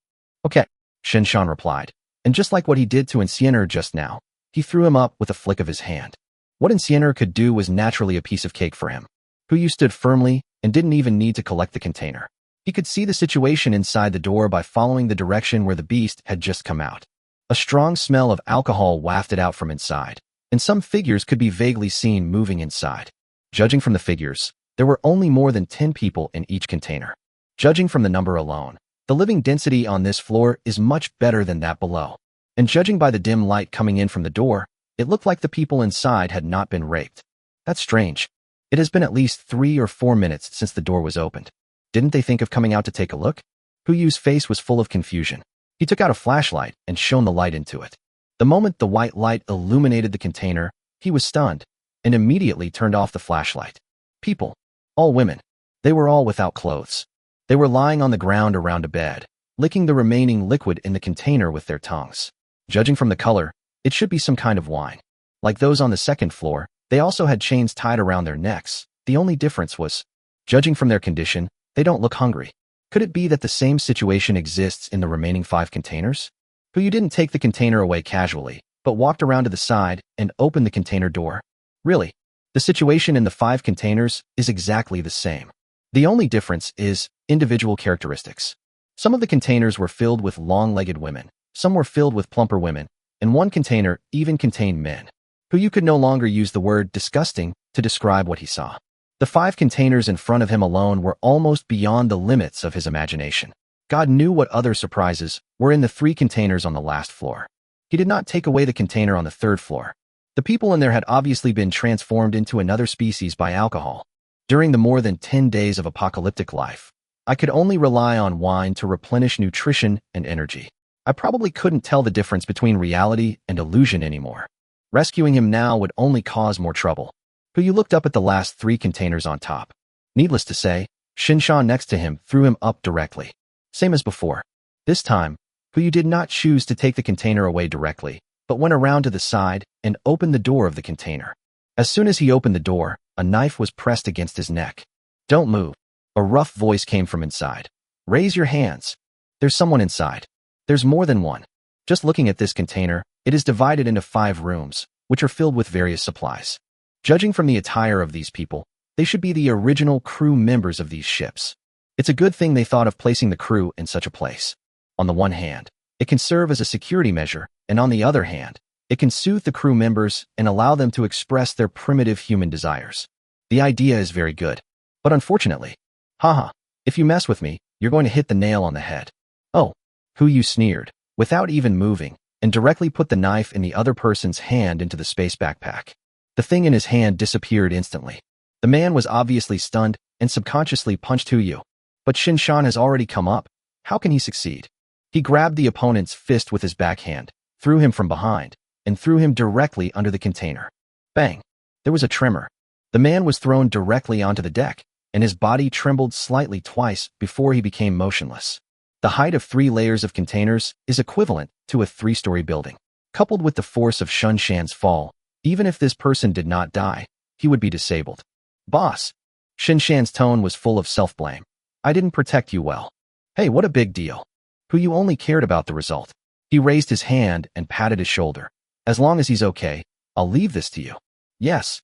Okay, Shinshan replied, and just like what he did to Invincible just now, he threw him up with a flick of his hand. What Invincible could do was naturally a piece of cake for him. Yu stood firmly and didn't even need to collect the container. He could see the situation inside the door by following the direction where the beast had just come out. A strong smell of alcohol wafted out from inside, and some figures could be vaguely seen moving inside. Judging from the figures, there were only more than 10 people in each container. Judging from the number alone, the living density on this floor is much better than that below. And judging by the dim light coming in from the door, it looked like the people inside had not been raped. That's strange. It has been at least 3 or 4 minutes since the door was opened. Didn't they think of coming out to take a look? Yu's face was full of confusion. He took out a flashlight and shone the light into it. The moment the white light illuminated the container, he was stunned, and immediately turned off the flashlight. People. All women. They were all without clothes. They were lying on the ground around a bed, licking the remaining liquid in the container with their tongues. Judging from the color, it should be some kind of wine. Like those on the second floor, they also had chains tied around their necks. The only difference was, judging from their condition, they don't look hungry. Could it be that the same situation exists in the remaining 5 containers? Yu didn't take the container away casually, but walked around to the side and opened the container door. Really, the situation in the 5 containers is exactly the same. The only difference is individual characteristics. Some of the containers were filled with long-legged women, some were filled with plumper women, and one container even contained men. Yu could no longer use the word disgusting to describe what he saw. The 5 containers in front of him alone were almost beyond the limits of his imagination. God knew what other surprises were in the 3 containers on the last floor. He did not take away the container on the 3rd floor. The people in there had obviously been transformed into another species by alcohol. During the more than 10 days of apocalyptic life, I could only rely on wine to replenish nutrition and energy. I probably couldn't tell the difference between reality and illusion anymore. Rescuing him now would only cause more trouble. Yu looked up at the last 3 containers on top. Needless to say, Shinshan next to him threw him up directly. Same as before. This time, Yu did not choose to take the container away directly, but went around to the side and opened the door of the container. As soon as he opened the door, a knife was pressed against his neck. Don't move. A rough voice came from inside. Raise your hands. There's someone inside. There's more than one. Just looking at this container, it is divided into 5 rooms, which are filled with various supplies. Judging from the attire of these people, they should be the original crew members of these ships. It's a good thing they thought of placing the crew in such a place. On the one hand, it can serve as a security measure, and on the other hand, it can soothe the crew members and allow them to express their primitive human desires. The idea is very good. But unfortunately, haha, if you mess with me, you're going to hit the nail on the head. Oh, Hu Yu sneered, without even moving, and directly put the knife in the other person's hand into the space backpack. The thing in his hand disappeared instantly. The man was obviously stunned and subconsciously punched Hu Yu. But Shinshan has already come up. How can he succeed? He grabbed the opponent's fist with his backhand, threw him from behind, and threw him directly under the container. Bang! There was a tremor. The man was thrown directly onto the deck, and his body trembled slightly twice before he became motionless. The height of 3 layers of containers is equivalent to a 3-story building. Coupled with the force of Shinshan's fall, even if this person did not die, he would be disabled. Boss! Shinshan's tone was full of self-blame. I didn't protect you well. Hey, what a big deal. Hu Yu only cared about the result. He raised his hand and patted his shoulder. As long as he's okay, I'll leave this to you. Yes,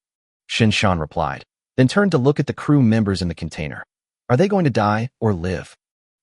Shinshan replied, then turned to look at the crew members in the container. Are they going to die or live?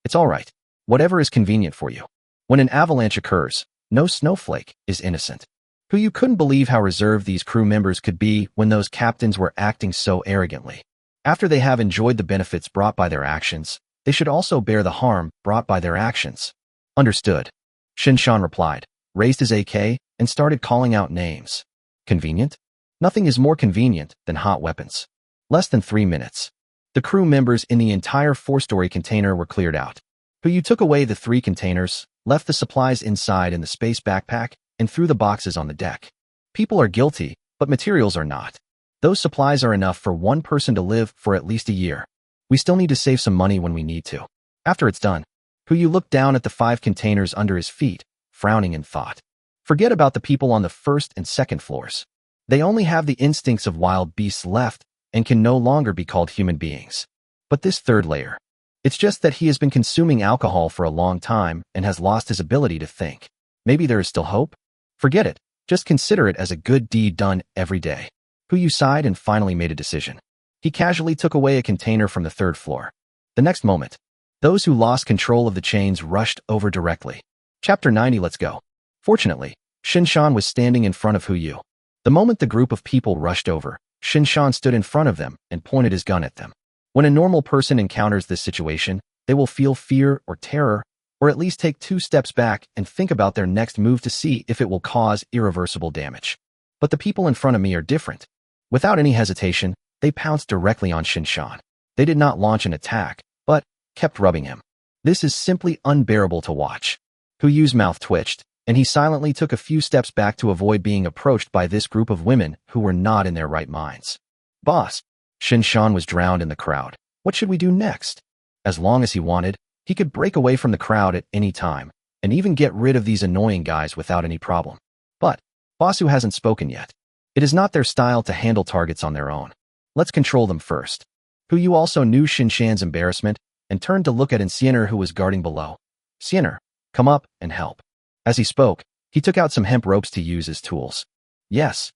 It's all right. Whatever is convenient for you. When an avalanche occurs, no snowflake is innocent. Hu Yu couldn't believe how reserved these crew members could be when those captains were acting so arrogantly. After they have enjoyed the benefits brought by their actions, they should also bear the harm brought by their actions. Understood. Shinshan replied, raised his AK, and started calling out names. Convenient? Nothing is more convenient than hot weapons. Less than 3 minutes. The crew members in the entire 4-story container were cleared out. Hu Yu took away the 3 containers, left the supplies inside in the space backpack, and threw the boxes on the deck. People are guilty, but materials are not. Those supplies are enough for one person to live for at least a year. We still need to save some money when we need to. After it's done, Hu Yu looked down at the 5 containers under his feet, frowning in thought. Forget about the people on the 1st and 2nd floors. They only have the instincts of wild beasts left and can no longer be called human beings. But this 3rd layer, it's just that he has been consuming alcohol for a long time and has lost his ability to think. Maybe there is still hope? Forget it. Just consider it as a good deed done every day. Hu Yu sighed and finally made a decision. He casually took away a container from the 3rd floor. The next moment, those who lost control of the chains rushed over directly. Chapter 90, let's go. Fortunately, Shinshan was standing in front of Hu Yu. The moment the group of people rushed over, Shinshan stood in front of them and pointed his gun at them. When a normal person encounters this situation, they will feel fear or terror, or at least take 2 steps back and think about their next move to see if it will cause irreversible damage. But the people in front of me are different. Without any hesitation, they pounced directly on Shinshan. They did not launch an attack, but kept rubbing him. This is simply unbearable to watch. Hu Yu's mouth twitched, and he silently took a few steps back to avoid being approached by this group of women who were not in their right minds. Boss, Shinshan was drowned in the crowd. What should we do next? As long as he wanted, he could break away from the crowd at any time, and even get rid of these annoying guys without any problem. But Basu hasn't spoken yet. It is not their style to handle targets on their own. Let's control them first. Hu Yu also knew Shinshan's embarrassment and turned to look at Insiener who was guarding below. Siener, come up and help. As he spoke, he took out some hemp ropes to use as tools. Yes.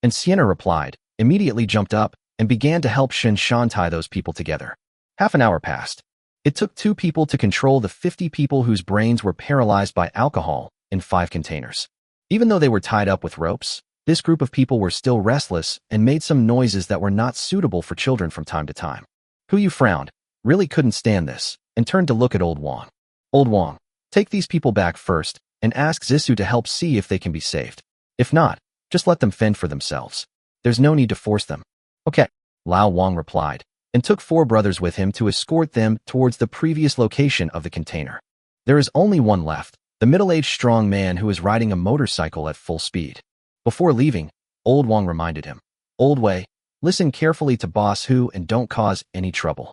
And Sienna replied, immediately jumped up, and began to help Shinshan tie those people together. Half an hour passed. It took 2 people to control the 50 people whose brains were paralyzed by alcohol in 5 containers. Even though they were tied up with ropes, this group of people were still restless and made some noises that were not suitable for children from time to time. Hu Yu frowned, really couldn't stand this, and turned to look at Old Wang. Old Wang, take these people back first and ask Zissou to help see if they can be saved. If not, just let them fend for themselves. There's no need to force them. Okay, Lao Wang replied, and took 4 brothers with him to escort them towards the previous location of the container. There is only one left, the middle-aged strong man who is riding a motorcycle at full speed. Before leaving, Old Wang reminded him, Old Wei, listen carefully to Boss Hu and don't cause any trouble.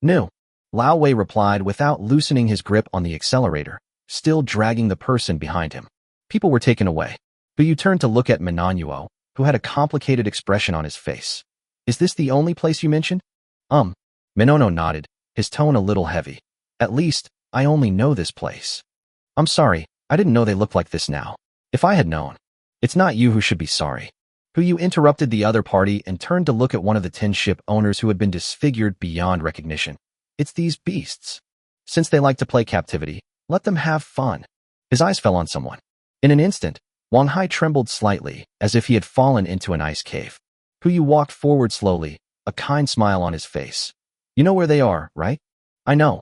No, Lao Wei replied without loosening his grip on the accelerator, still dragging the person behind him. People were taken away. Hu Yu turned to look at Manhwa, who had a complicated expression on his face. Is this the only place you mentioned? Minono nodded, his tone a little heavy. At least, I only know this place. I'm sorry, I didn't know they looked like this now. If I had known. It's not you who should be sorry. Hu Yu interrupted the other party and turned to look at one of the 10 ship owners who had been disfigured beyond recognition. It's these beasts. Since they like to play captivity, let them have fun. His eyes fell on someone. In an instant, Wang Hai trembled slightly, as if he had fallen into an ice cave. Hu Yu walked forward slowly, a kind smile on his face. You know where they are, right? I know.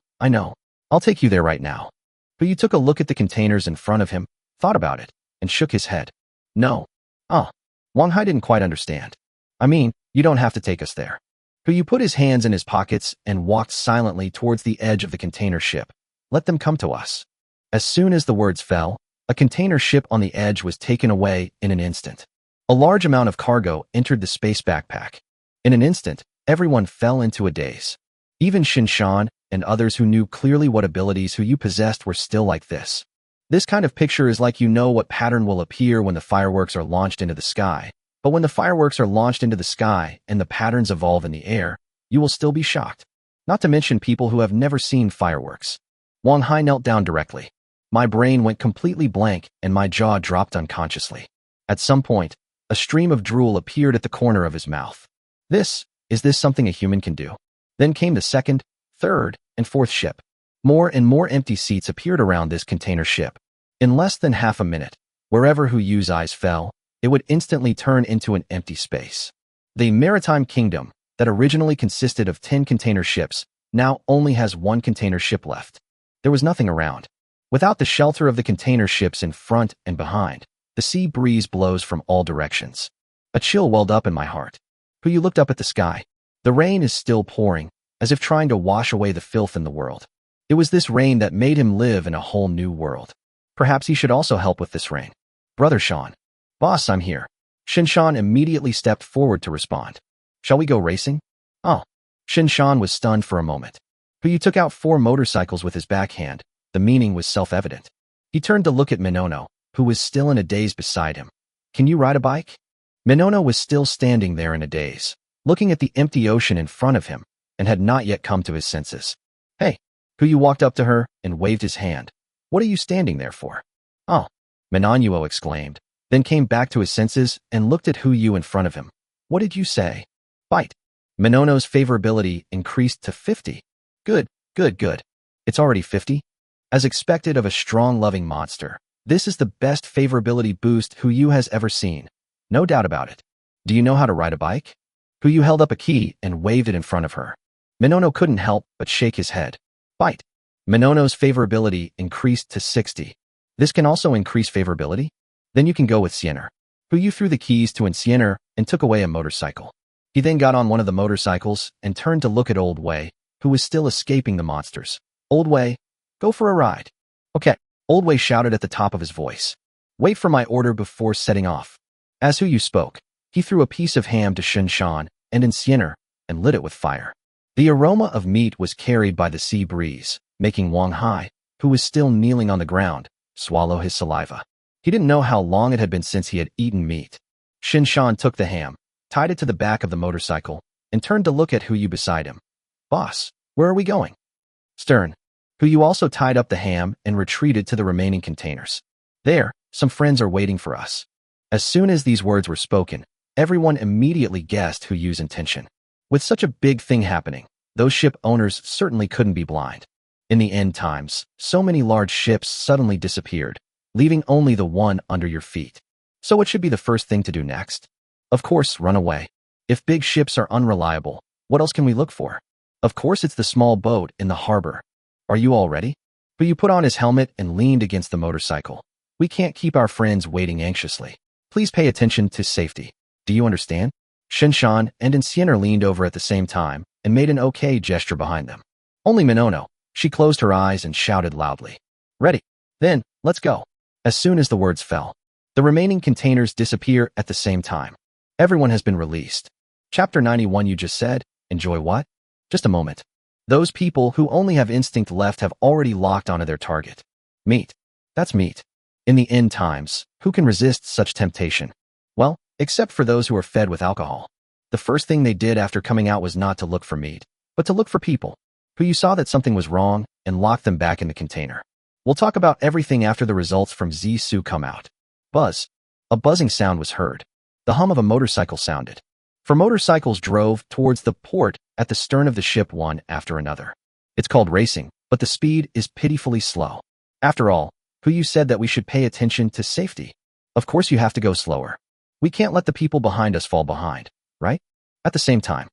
I'll take you there right now. Hu Yu took a look at the containers in front of him, thought about it, and shook his head. No. Wang Hai didn't quite understand. I mean, you don't have to take us there. Hu Yu put his hands in his pockets and walked silently towards the edge of the container ship. Let them come to us. As soon as the words fell, a container ship on the edge was taken away in an instant. A large amount of cargo entered the space backpack. In an instant, everyone fell into a daze. Even Shinshan and others who knew clearly what abilities Hu Yu possessed were still like this. This kind of picture is like you know what pattern will appear when the fireworks are launched into the sky, but when the fireworks are launched into the sky and the patterns evolve in the air, you will still be shocked. Not to mention people who have never seen fireworks. Wang Hai knelt down directly. My brain went completely blank and my jaw dropped unconsciously. At some point, a stream of drool appeared at the corner of his mouth. Is this something a human can do? Then came the second, third, and fourth ship. More and more empty seats appeared around this container ship. In less than half a minute, wherever Hu Yu's eyes fell, it would instantly turn into an empty space. The maritime kingdom, that originally consisted of 10 container ships, now only has 1 container ship left. There was nothing around. Without the shelter of the container ships in front and behind, the sea breeze blows from all directions. A chill welled up in my heart. Hu Yu looked up at the sky. The rain is still pouring, as if trying to wash away the filth in the world. It was this rain that made him live in a whole new world. Perhaps he should also help with this rain. Brother Sean. Boss, I'm here. Shinshan immediately stepped forward to respond. Shall we go racing? Shinshan was stunned for a moment. Hu Yu took out 4 motorcycles with his backhand. The meaning was self-evident. He turned to look at Minono, who was still in a daze beside him. Can you ride a bike? Minono was still standing there in a daze, looking at the empty ocean in front of him, and had not yet come to his senses. Hey. Hu Yu walked up to her and waved his hand. What are you standing there for? Manhwa exclaimed, then came back to his senses and looked at Hu Yu in front of him. What did you say? Bite. Minono's favorability increased to 50. Good. It's already 50? As expected of a strong loving monster, this is the best favorability boost Hu Yu has ever seen. No doubt about it. Do you know how to ride a bike? Hu Yu held up a key and waved it in front of her. Minono couldn't help but shake his head. Bite. Minono's favorability increased to 60. This can also increase favorability? Then you can go with Siener. Hu Yu threw the keys to Siener and took away a motorcycle. He then got on one of the motorcycles and turned to look at Old Wei, who was still escaping the monsters. Old Wei, go for a ride. Okay, Old Wei shouted at the top of his voice. Wait for my order before setting off. As Hu Yu spoke, he threw a piece of ham to Shinshan and Siener and lit it with fire. The aroma of meat was carried by the sea breeze, making Wang Hai, who was still kneeling on the ground, swallow his saliva. He didn't know how long it had been since he had eaten meat. Shinshan took the ham, tied it to the back of the motorcycle, and turned to look at Hu Yu beside him. Boss, where are we going? Stern. Hu Yu also tied up the ham and retreated to the remaining containers. There, some friends are waiting for us. As soon as these words were spoken, everyone immediately guessed Hu Yu's intention. With such a big thing happening, those ship owners certainly couldn't be blind. In the end times, so many large ships suddenly disappeared, leaving only the one under your feet. So what should be the first thing to do next? Of course, run away. If big ships are unreliable, what else can we look for? Of course it's the small boat in the harbor. Are you all ready? Hu Yu put on his helmet and leaned against the motorcycle. We can't keep our friends waiting anxiously. Please pay attention to safety. Do you understand? Shinshan and Siener leaned over at the same time and made an okay gesture behind them. Only Minono. She closed her eyes and shouted loudly. Ready. Then, let's go. As soon as the words fell, the remaining containers disappear at the same time. Everyone has been released. Chapter 91 you just said, enjoy what? Just a moment. Those people who only have instinct left have already locked onto their target. Meat. That's meat. In the end times, who can resist such temptation? Well, except for those who are fed with alcohol. The first thing they did after coming out was not to look for meat, but to look for people. Hu Yu saw that something was wrong and locked them back in the container. We'll talk about everything after the results from Zisu come out. Buzz. A buzzing sound was heard. The hum of a motorcycle sounded. 4 motorcycles drove towards the port at the stern of the ship one after another. It's called racing, but the speed is pitifully slow. After all, Hu Yu said that we should pay attention to safety. Of course you have to go slower. We can't let the people behind us fall behind, right? At the same time.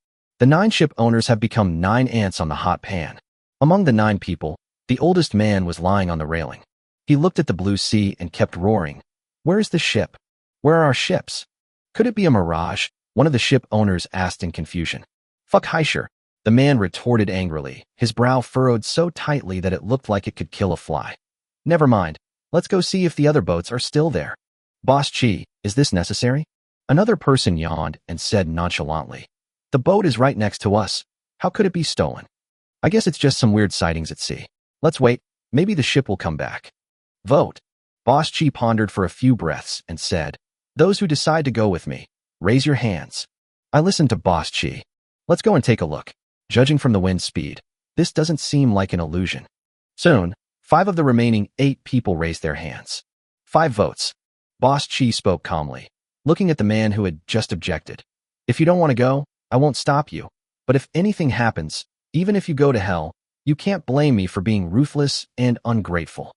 The 9 ship owners have become 9 ants on the hot pan. Among the 9 people, the oldest man was lying on the railing. He looked at the blue sea and kept roaring. Where is the ship? Where are our ships? Could it be a mirage? One of the ship owners asked in confusion. Fuck Heischer, the man retorted angrily, his brow furrowed so tightly that it looked like it could kill a fly. Never mind, let's go see if the other boats are still there. Boss Chi, is this necessary? Another person yawned and said nonchalantly. The boat is right next to us. How could it be stolen? I guess it's just some weird sightings at sea. Let's wait, maybe the ship will come back. Vote. Boss Chi pondered for a few breaths and said, those who decide to go with me, raise your hands. I listened to Boss Chi. Let's go and take a look. Judging from the wind speed, this doesn't seem like an illusion. Soon, 5 of the remaining 8 people raised their hands. 5 votes. Boss Chi spoke calmly, looking at the man who had just objected. If you don't want to go, I won't stop you. But if anything happens, even if you go to hell, you can't blame me for being ruthless and ungrateful.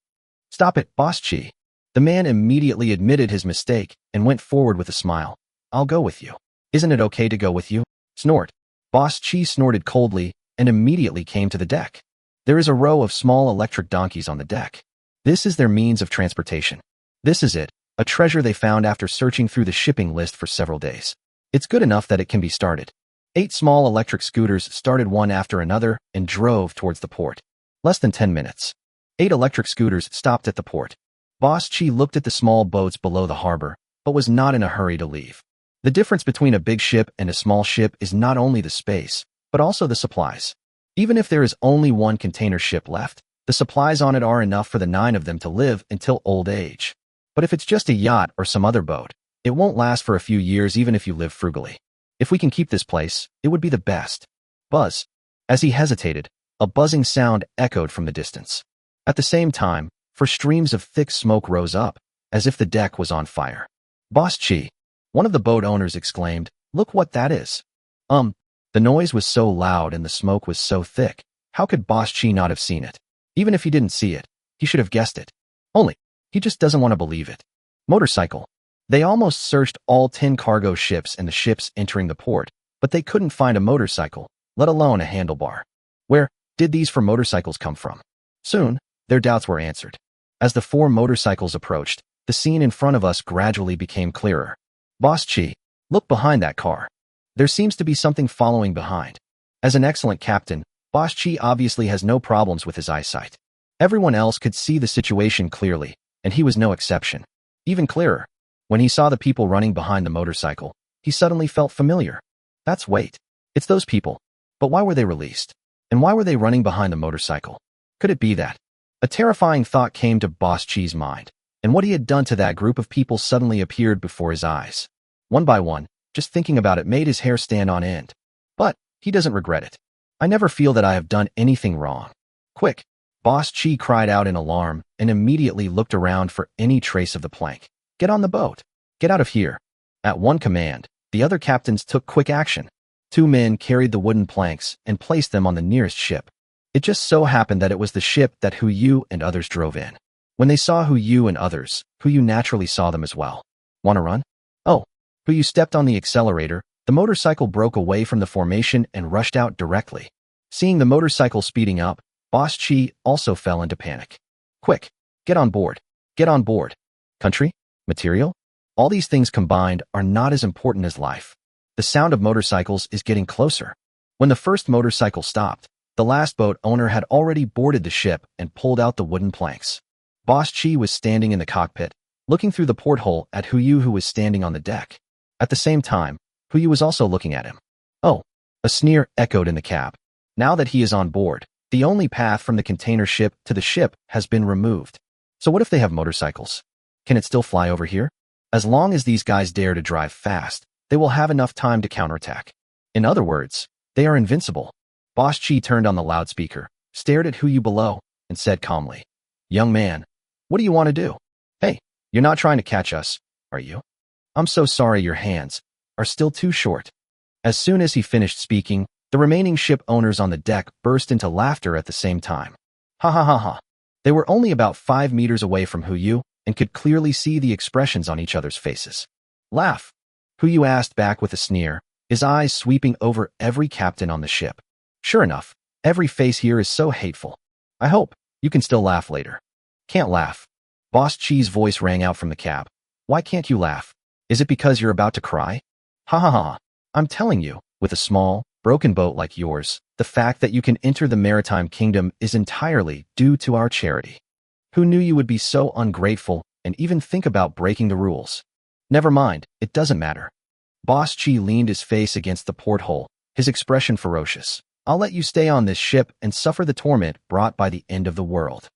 Stop it, Boss Chi. The man immediately admitted his mistake and went forward with a smile. I'll go with you. Isn't it okay to go with you? Snort. Boss Chi snorted coldly and immediately came to the deck. There is a row of small electric donkeys on the deck. This is their means of transportation. This is it, a treasure they found after searching through the shipping list for several days. It's good enough that it can be started. 8 small electric scooters started one after another and drove towards the port. Less than 10 minutes. 8 electric scooters stopped at the port. Boss Chi looked at the small boats below the harbor, but was not in a hurry to leave. The difference between a big ship and a small ship is not only the space, but also the supplies. Even if there is only one container ship left, the supplies on it are enough for the 9 of them to live until old age. But if it's just a yacht or some other boat, it won't last for a few years even if you live frugally. If we can keep this place, it would be the best. Buzz. As he hesitated, a buzzing sound echoed from the distance. At the same time, 4 streams of thick smoke rose up, as if the deck was on fire. Boss Chi. One of the boat owners exclaimed, look what that is. The noise was so loud and the smoke was so thick, how could Boss Chi not have seen it? Even if he didn't see it, he should have guessed it. Only, he just doesn't want to believe it. Motorcycle. They almost searched all 10 cargo ships and the ships entering the port, but they couldn't find a motorcycle, let alone a handlebar. Where did these 4 motorcycles come from? Soon, their doubts were answered. As the 4 motorcycles approached, the scene in front of us gradually became clearer. Boss Chi, look behind that car. There seems to be something following behind. As an excellent captain, Boss Chi obviously has no problems with his eyesight. Everyone else could see the situation clearly, and he was no exception. Even clearer, when he saw the people running behind the motorcycle, he suddenly felt familiar. Wait. It's those people. But why were they released? And why were they running behind the motorcycle? Could it be that? A terrifying thought came to Boss Chi's mind, and what he had done to that group of people suddenly appeared before his eyes. One by one, just thinking about it made his hair stand on end. But he doesn't regret it. I never feel that I have done anything wrong. Quick! Boss Chi cried out in alarm and immediately looked around for any trace of the plank. Get on the boat. Get out of here. At one command, the other captains took quick action. 2 men carried the wooden planks and placed them on the nearest ship. It just so happened that it was the ship that Hu Yu and others drove in. When they saw Hu Yu and others, Hu Yu naturally saw them as well. Want to run? Oh. Hu Yu stepped on the accelerator, the motorcycle broke away from the formation and rushed out directly. Seeing the motorcycle speeding up, Boss Chi also fell into panic. Quick! Get on board. Get on board. Country? Material? All these things combined are not as important as life. The sound of motorcycles is getting closer. When the first motorcycle stopped, the last boat owner had already boarded the ship and pulled out the wooden planks. Boss Chi was standing in the cockpit, looking through the porthole at Hu Yu who was standing on the deck. At the same time, Hu Yu was also looking at him. Oh, a sneer echoed in the cab. Now that he is on board, the only path from the container ship to the ship has been removed. So what if they have motorcycles? Can it still fly over here? As long as these guys dare to drive fast, they will have enough time to counterattack. In other words, they are invincible. Boss Chi turned on the loudspeaker, stared at Hu Yu below, and said calmly, Young man, what do you want to do? Hey, you're not trying to catch us, are you? I'm so sorry your hands are still too short. As soon as he finished speaking, the remaining ship owners on the deck burst into laughter at the same time. Ha ha ha ha. They were only about 5 meters away from Hu Yu and could clearly see the expressions on each other's faces. Laugh. Hu Yu asked back with a sneer, his eyes sweeping over every captain on the ship. Sure enough, every face here is so hateful. I hope you can still laugh later. Can't laugh. Boss Chi's voice rang out from the cab. Why can't you laugh? Is it because you're about to cry? Ha ha ha. I'm telling you, with a small, broken boat like yours, the fact that you can enter the maritime kingdom is entirely due to our charity. Who knew you would be so ungrateful and even think about breaking the rules? Never mind, it doesn't matter. Boss Chi leaned his face against the porthole, his expression ferocious. I'll let you stay on this ship and suffer the torment brought by the end of the world.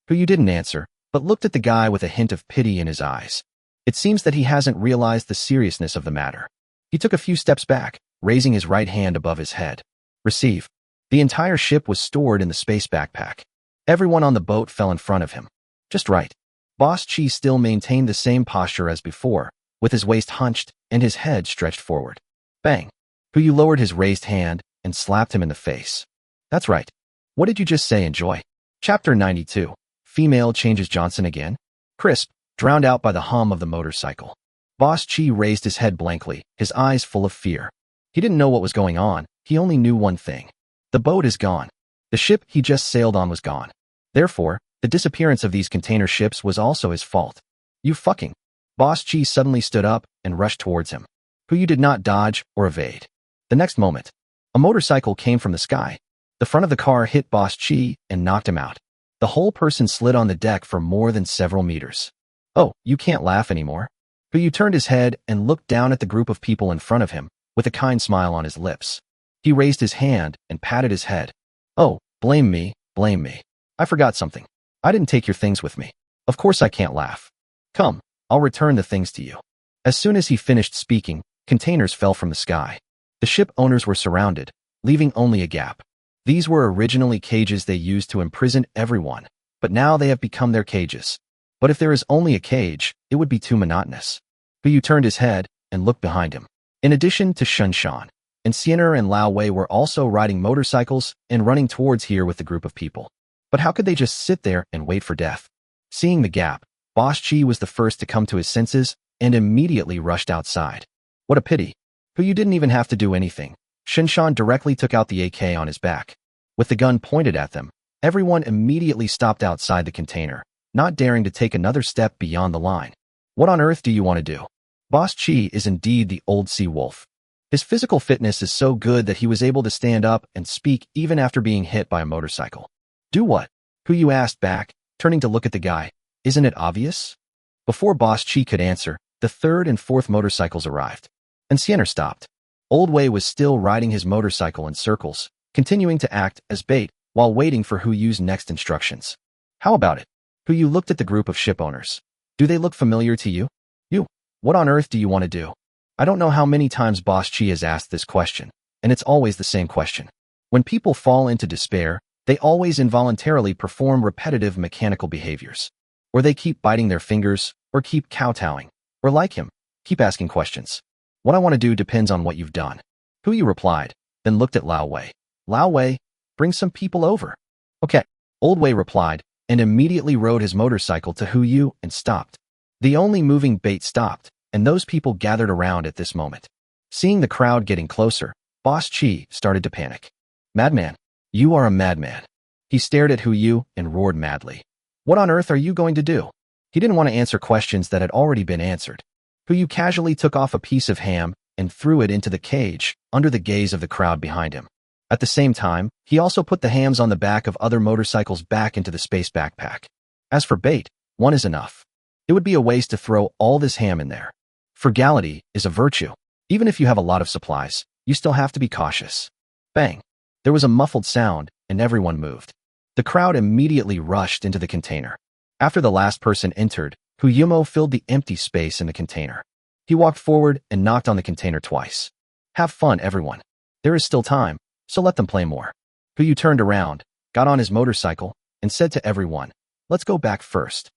Who you didn't answer, but looked at the guy with a hint of pity in his eyes. It seems that he hasn't realized the seriousness of the matter. He took a few steps back, raising his right hand above his head. Receive. The entire ship was stored in the space backpack. Everyone on the boat fell in front of him. Just right. Boss Chi still maintained the same posture as before, with his waist hunched and his head stretched forward. Bang. Huyu lowered his raised hand and slapped him in the face. That's right. What did you just say, enjoy? Chapter 92. Female changes Johnson again? Crisp, drowned out by the hum of the motorcycle. Boss Chi raised his head blankly, his eyes full of fear. He didn't know what was going on, he only knew one thing. The boat is gone. The ship he just sailed on was gone. Therefore, the disappearance of these container ships was also his fault. You fucking. Boss Chi suddenly stood up and rushed towards him. Huyu did not dodge or evade. The next moment, a motorcycle came from the sky. The front of the car hit Boss Chi and knocked him out. The whole person slid on the deck for more than several meters. Oh, you can't laugh anymore. Huyu turned his head and looked down at the group of people in front of him, with a kind smile on his lips. He raised his hand and patted his head. Oh, blame me, blame me. I forgot something. I didn't take your things with me. Of course I can't laugh. Come, I'll return the things to you. As soon as he finished speaking, containers fell from the sky. The ship owners were surrounded, leaving only a gap. These were originally cages they used to imprison everyone, but now they have become their cages. But if there is only a cage, it would be too monotonous. Huyu turned his head and looked behind him. In addition to Shunshan, Siener and Lao Wei were also riding motorcycles and running towards here with the group of people. But how could they just sit there and wait for death? Seeing the gap, Boss Chi was the first to come to his senses and immediately rushed outside. What a pity. Huyu didn't even have to do anything. Shunshan directly took out the AK on his back. With the gun pointed at them, everyone immediately stopped outside the container, not daring to take another step beyond the line. What on earth do you want to do? Boss Chi is indeed the old sea wolf. His physical fitness is so good that he was able to stand up and speak even after being hit by a motorcycle. Do what? Huyu asked back, turning to look at the guy. Isn't it obvious? Before Boss Chi could answer, the third and fourth motorcycles arrived. And Siener stopped. Old Wei was still riding his motorcycle in circles, continuing to act as bait while waiting for Huyu's next instructions. How about it? Huyu looked at the group of ship owners. Do they look familiar to you? You. What on earth do you want to do? I don't know how many times Boss Chi has asked this question, and it's always the same question. When people fall into despair, they always involuntarily perform repetitive mechanical behaviors. Or they keep biting their fingers, or keep kowtowing, or like him, keep asking questions. What I want to do depends on what you've done. Huyu replied, then looked at Lao Wei. Lao Wei, bring some people over. Okay. Old Wei replied, and immediately rode his motorcycle to Huyu and stopped. The only moving bait stopped, and those people gathered around at this moment. Seeing the crowd getting closer, Boss Chi started to panic. Madman, you are a madman. He stared at Huyu and roared madly. What on earth are you going to do? He didn't want to answer questions that had already been answered. Huyu casually took off a piece of ham and threw it into the cage under the gaze of the crowd behind him. At the same time, he also put the hams on the back of other motorcycles back into the space backpack. As for bait, one is enough. It would be a waste to throw all this ham in there. Frugality is a virtue. Even if you have a lot of supplies, you still have to be cautious. Bang. There was a muffled sound, and everyone moved. The crowd immediately rushed into the container. After the last person entered, Huyumo filled the empty space in the container. He walked forward and knocked on the container twice. Have fun, everyone. There is still time, so let them play more. Huyu turned around, got on his motorcycle, and said to everyone, let's go back first.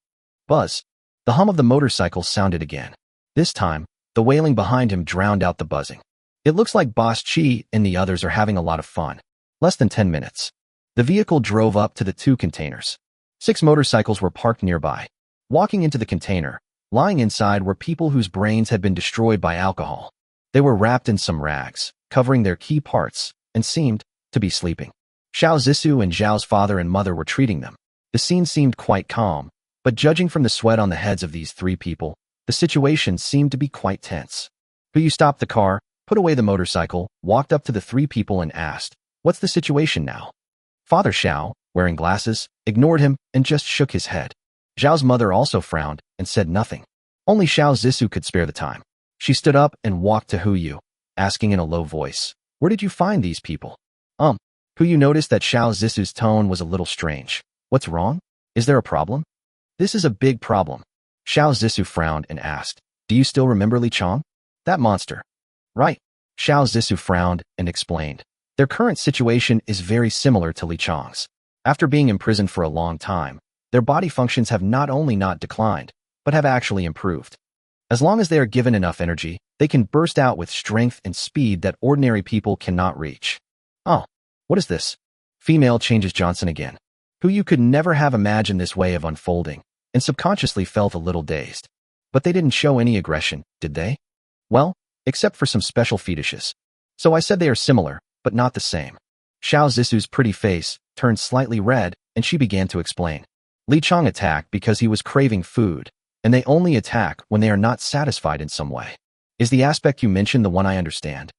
Buzz. The hum of the motorcycle sounded again. This time, the wailing behind him drowned out the buzzing. It looks like Boss Chi and the others are having a lot of fun. Less than 10 minutes. The vehicle drove up to the 2 containers. 6 motorcycles were parked nearby. Walking into the container, lying inside were people whose brains had been destroyed by alcohol. They were wrapped in some rags, covering their key parts, and seemed to be sleeping. Xiao Zissou and Zhao's father and mother were treating them. The scene seemed quite calm, but judging from the sweat on the heads of these three people, the situation seemed to be quite tense. Hu stopped the car, put away the motorcycle, walked up to the three people and asked, "What's the situation now?" Father Xiao, wearing glasses, ignored him and just shook his head. Zhao's mother also frowned and said nothing. Only Xiao Zissou could spare the time. She stood up and walked to Hu, asking in a low voice, "Where did you find these people?" Hu noticed that Xiao Zissou's tone was a little strange. "What's wrong? Is there a problem?" "This is a big problem." Xiao Zissou frowned and asked, "Do you still remember Li Chong? That monster?" "Right." Xiao Zissou frowned and explained. Their current situation is very similar to Li Chong's. After being imprisoned for a long time, their body functions have not only not declined, but have actually improved. As long as they are given enough energy, they can burst out with strength and speed that ordinary people cannot reach. "Oh, what is this?" Female changes Johnson again. Hu could never have imagined this way of unfolding, and subconsciously felt a little dazed. But they didn't show any aggression, did they? "Well, except for some special fetishes. So I said they are similar, but not the same." Xiao Zissou's pretty face turned slightly red, and she began to explain. Li Chong attacked because he was craving food, and they only attack when they are not satisfied in some way. "Is the aspect you mentioned the one I understand?"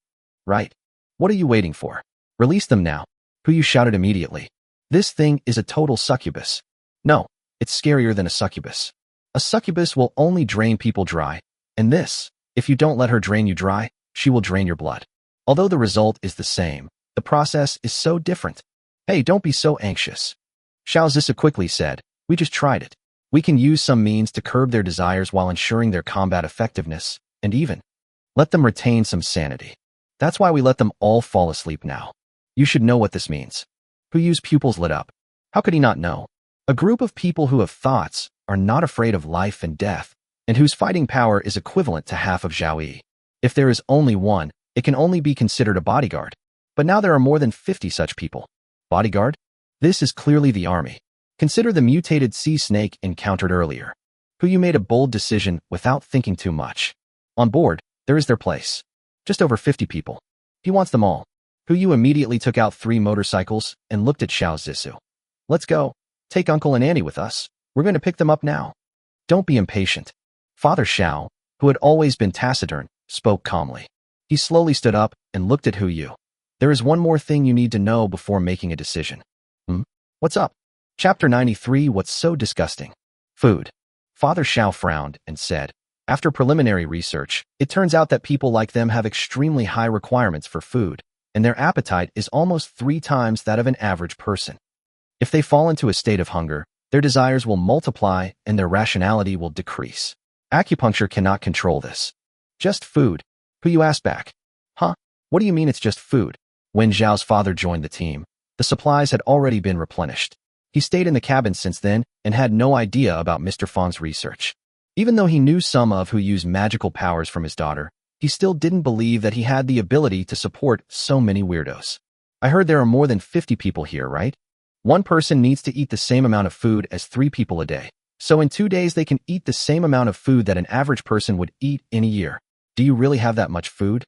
"Right. What are you waiting for? Release them now." Hu shouted immediately. "This thing is a total succubus." "No, it's scarier than a succubus. A succubus will only drain people dry, and this, if you don't let her drain you dry, she will drain your blood. Although the result is the same, the process is so different." "Hey, don't be so anxious." Xiao Zissou quickly said, "We just tried it. We can use some means to curb their desires while ensuring their combat effectiveness, and even let them retain some sanity. That's why we let them all fall asleep now. You should know what this means." Hu's pupils lit up. How could he not know? A group of people who have thoughts, are not afraid of life and death, and whose fighting power is equivalent to half of Zhao Yi. If there is only one, it can only be considered a bodyguard. But now there are more than 50 such people. Bodyguard? This is clearly the army. Consider the mutated sea snake encountered earlier. Hu made a bold decision without thinking too much. On board, there is their place. Just over 50 people. He wants them all. Hu immediately took out 3 motorcycles and looked at Xiao Zissou. "Let's go. Take Uncle and Auntie with us. We're going to pick them up now." "Don't be impatient." Father Xiao, who had always been taciturn, spoke calmly. He slowly stood up and looked at Hu. "There is one more thing you need to know before making a decision." "What's up?" Chapter 93. What's so disgusting? Food. Father Xiao frowned and said, "After preliminary research, it turns out that people like them have extremely high requirements for food, and their appetite is almost 3 times that of an average person. If they fall into a state of hunger, their desires will multiply and their rationality will decrease. Acupuncture cannot control this." "Just food?" Hu asked back. "Huh? What do you mean it's just food?" When Zhao's father joined the team, the supplies had already been replenished. He stayed in the cabin since then and had no idea about Mr. Fang's research. Even though he knew some of Hu's magical powers from his daughter, he still didn't believe that he had the ability to support so many weirdos. "I heard there are more than 50 people here, right? One person needs to eat the same amount of food as 3 people a day. So in 2 days they can eat the same amount of food that an average person would eat in a year. Do you really have that much food?"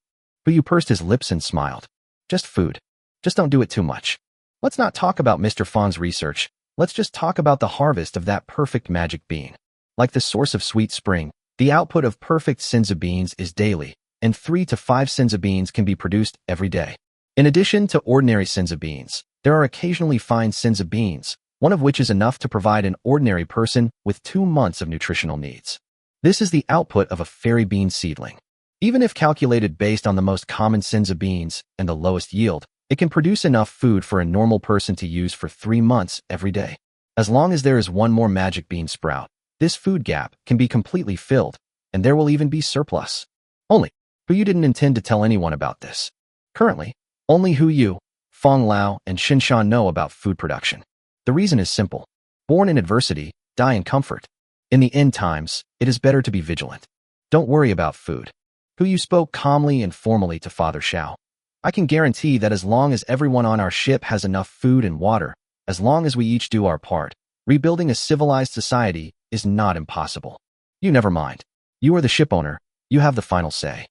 Hu pursed his lips and smiled. "Just food. Just don't do it too much. Let's not talk about Mr. Fang's research. Let's just talk about the harvest of that perfect magic bean. Like the source of sweet spring, the output of perfect senzu beans is daily, and 3 to 5 senzu beans can be produced every day. In addition to ordinary senzu beans, there are occasionally fine senzu beans, one of which is enough to provide an ordinary person with 2 months of nutritional needs. This is the output of a fairy bean seedling. Even if calculated based on the most common senzu beans and the lowest yield, it can produce enough food for a normal person to use for 3 months every day. As long as there is one more magic bean sprout, this food gap can be completely filled, and there will even be surplus. Only, Hu didn't intend to tell anyone about this. Currently, only Hu, Fang Lao, and Xinshan know about food production. The reason is simple. Born in adversity, die in comfort. In the end times, it is better to be vigilant. Don't worry about food. Hu spoke calmly and formally to Father Xiao. "I can guarantee that as long as everyone on our ship has enough food and water, as long as we each do our part, rebuilding a civilized society is not impossible. You never mind. You are the ship owner. You have the final say."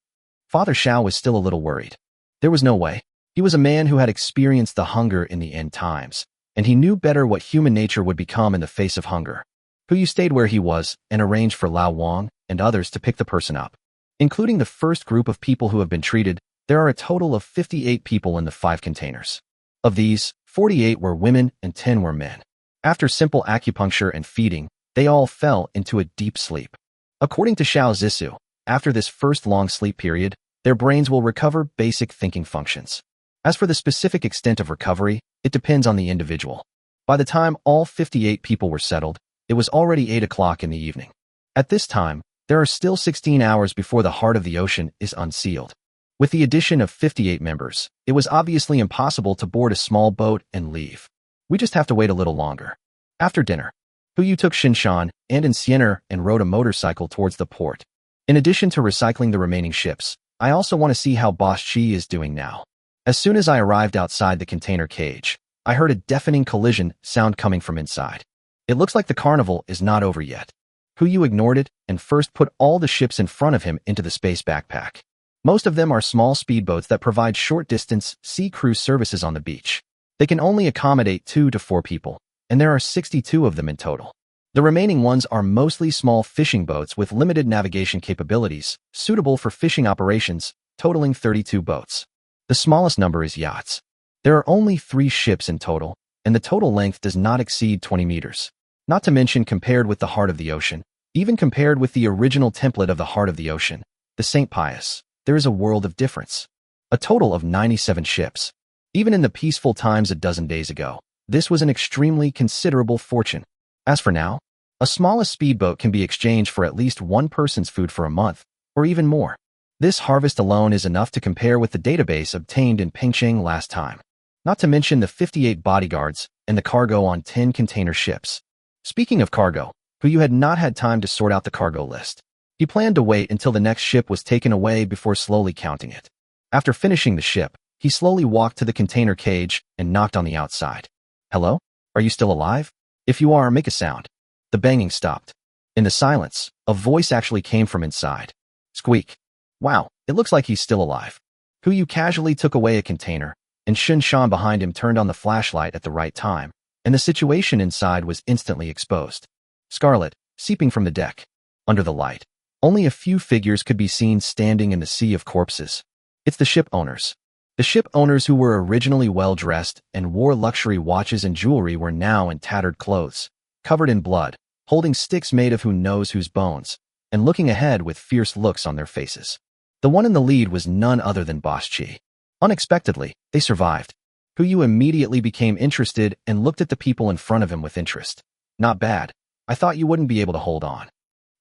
Father Xiao was still a little worried. There was no way. He was a man who had experienced the hunger in the end times, and he knew better what human nature would become in the face of hunger. Hu stayed where he was and arranged for Lao Wang and others to pick the person up. Including the first group of people who have been treated, there are a total of 58 people in the 5 containers. Of these, 48 were women and 10 were men. After simple acupuncture and feeding, they all fell into a deep sleep. According to Xiao Zissou, after this first long sleep period, their brains will recover basic thinking functions. As for the specific extent of recovery, it depends on the individual. By the time all 58 people were settled, it was already 8 o'clock in the evening. At this time, there are still 16 hours before the heart of the ocean is unsealed. With the addition of 58 members, it was obviously impossible to board a small boat and leave. We just have to wait a little longer. After dinner, Hu took Shinshan and Insiener and rode a motorcycle towards the port. In addition to recycling the remaining ships, I also want to see how Boss Chi is doing now. As soon as I arrived outside the container cage, I heard a deafening collision sound coming from inside. It looks like the carnival is not over yet. Hu ignored it and first put all the ships in front of him into the space backpack. Most of them are small speedboats that provide short-distance sea cruise services on the beach. They can only accommodate 2 to 4 people, and there are 62 of them in total. The remaining ones are mostly small fishing boats with limited navigation capabilities, suitable for fishing operations, totaling 32 boats. The smallest number is yachts. There are only 3 ships in total, and the total length does not exceed 20 meters. Not to mention compared with the heart of the ocean, even compared with the original template of the heart of the ocean, the St. Pius, there is a world of difference. A total of 97 ships. Even in the peaceful times a dozen days ago, this was an extremely considerable fortune. As for now, a smallest speedboat can be exchanged for at least one person's food for a month, or even more. This harvest alone is enough to compare with the database obtained in Pengcheng last time. Not to mention the 58 bodyguards and the cargo on 10 container ships. Speaking of cargo, Hu had not had time to sort out the cargo list. He planned to wait until the next ship was taken away before slowly counting it. After finishing the ship, he slowly walked to the container cage and knocked on the outside. Hello? Are you still alive? If you are, make a sound. The banging stopped. In the silence, a voice actually came from inside. Squeak. Wow, it looks like he's still alive. Hu casually took away a container, and Shun Shan behind him turned on the flashlight at the right time, and the situation inside was instantly exposed. Scarlet, seeping from the deck. Under the light, only a few figures could be seen standing in the sea of corpses. It's the ship owners. The ship owners who were originally well-dressed and wore luxury watches and jewelry were now in tattered clothes, covered in blood, holding sticks made of who knows whose bones, and looking ahead with fierce looks on their faces. The one in the lead was none other than Boss Chi. Unexpectedly, they survived. Hu immediately became interested and looked at the people in front of him with interest. Not bad. I thought you wouldn't be able to hold on.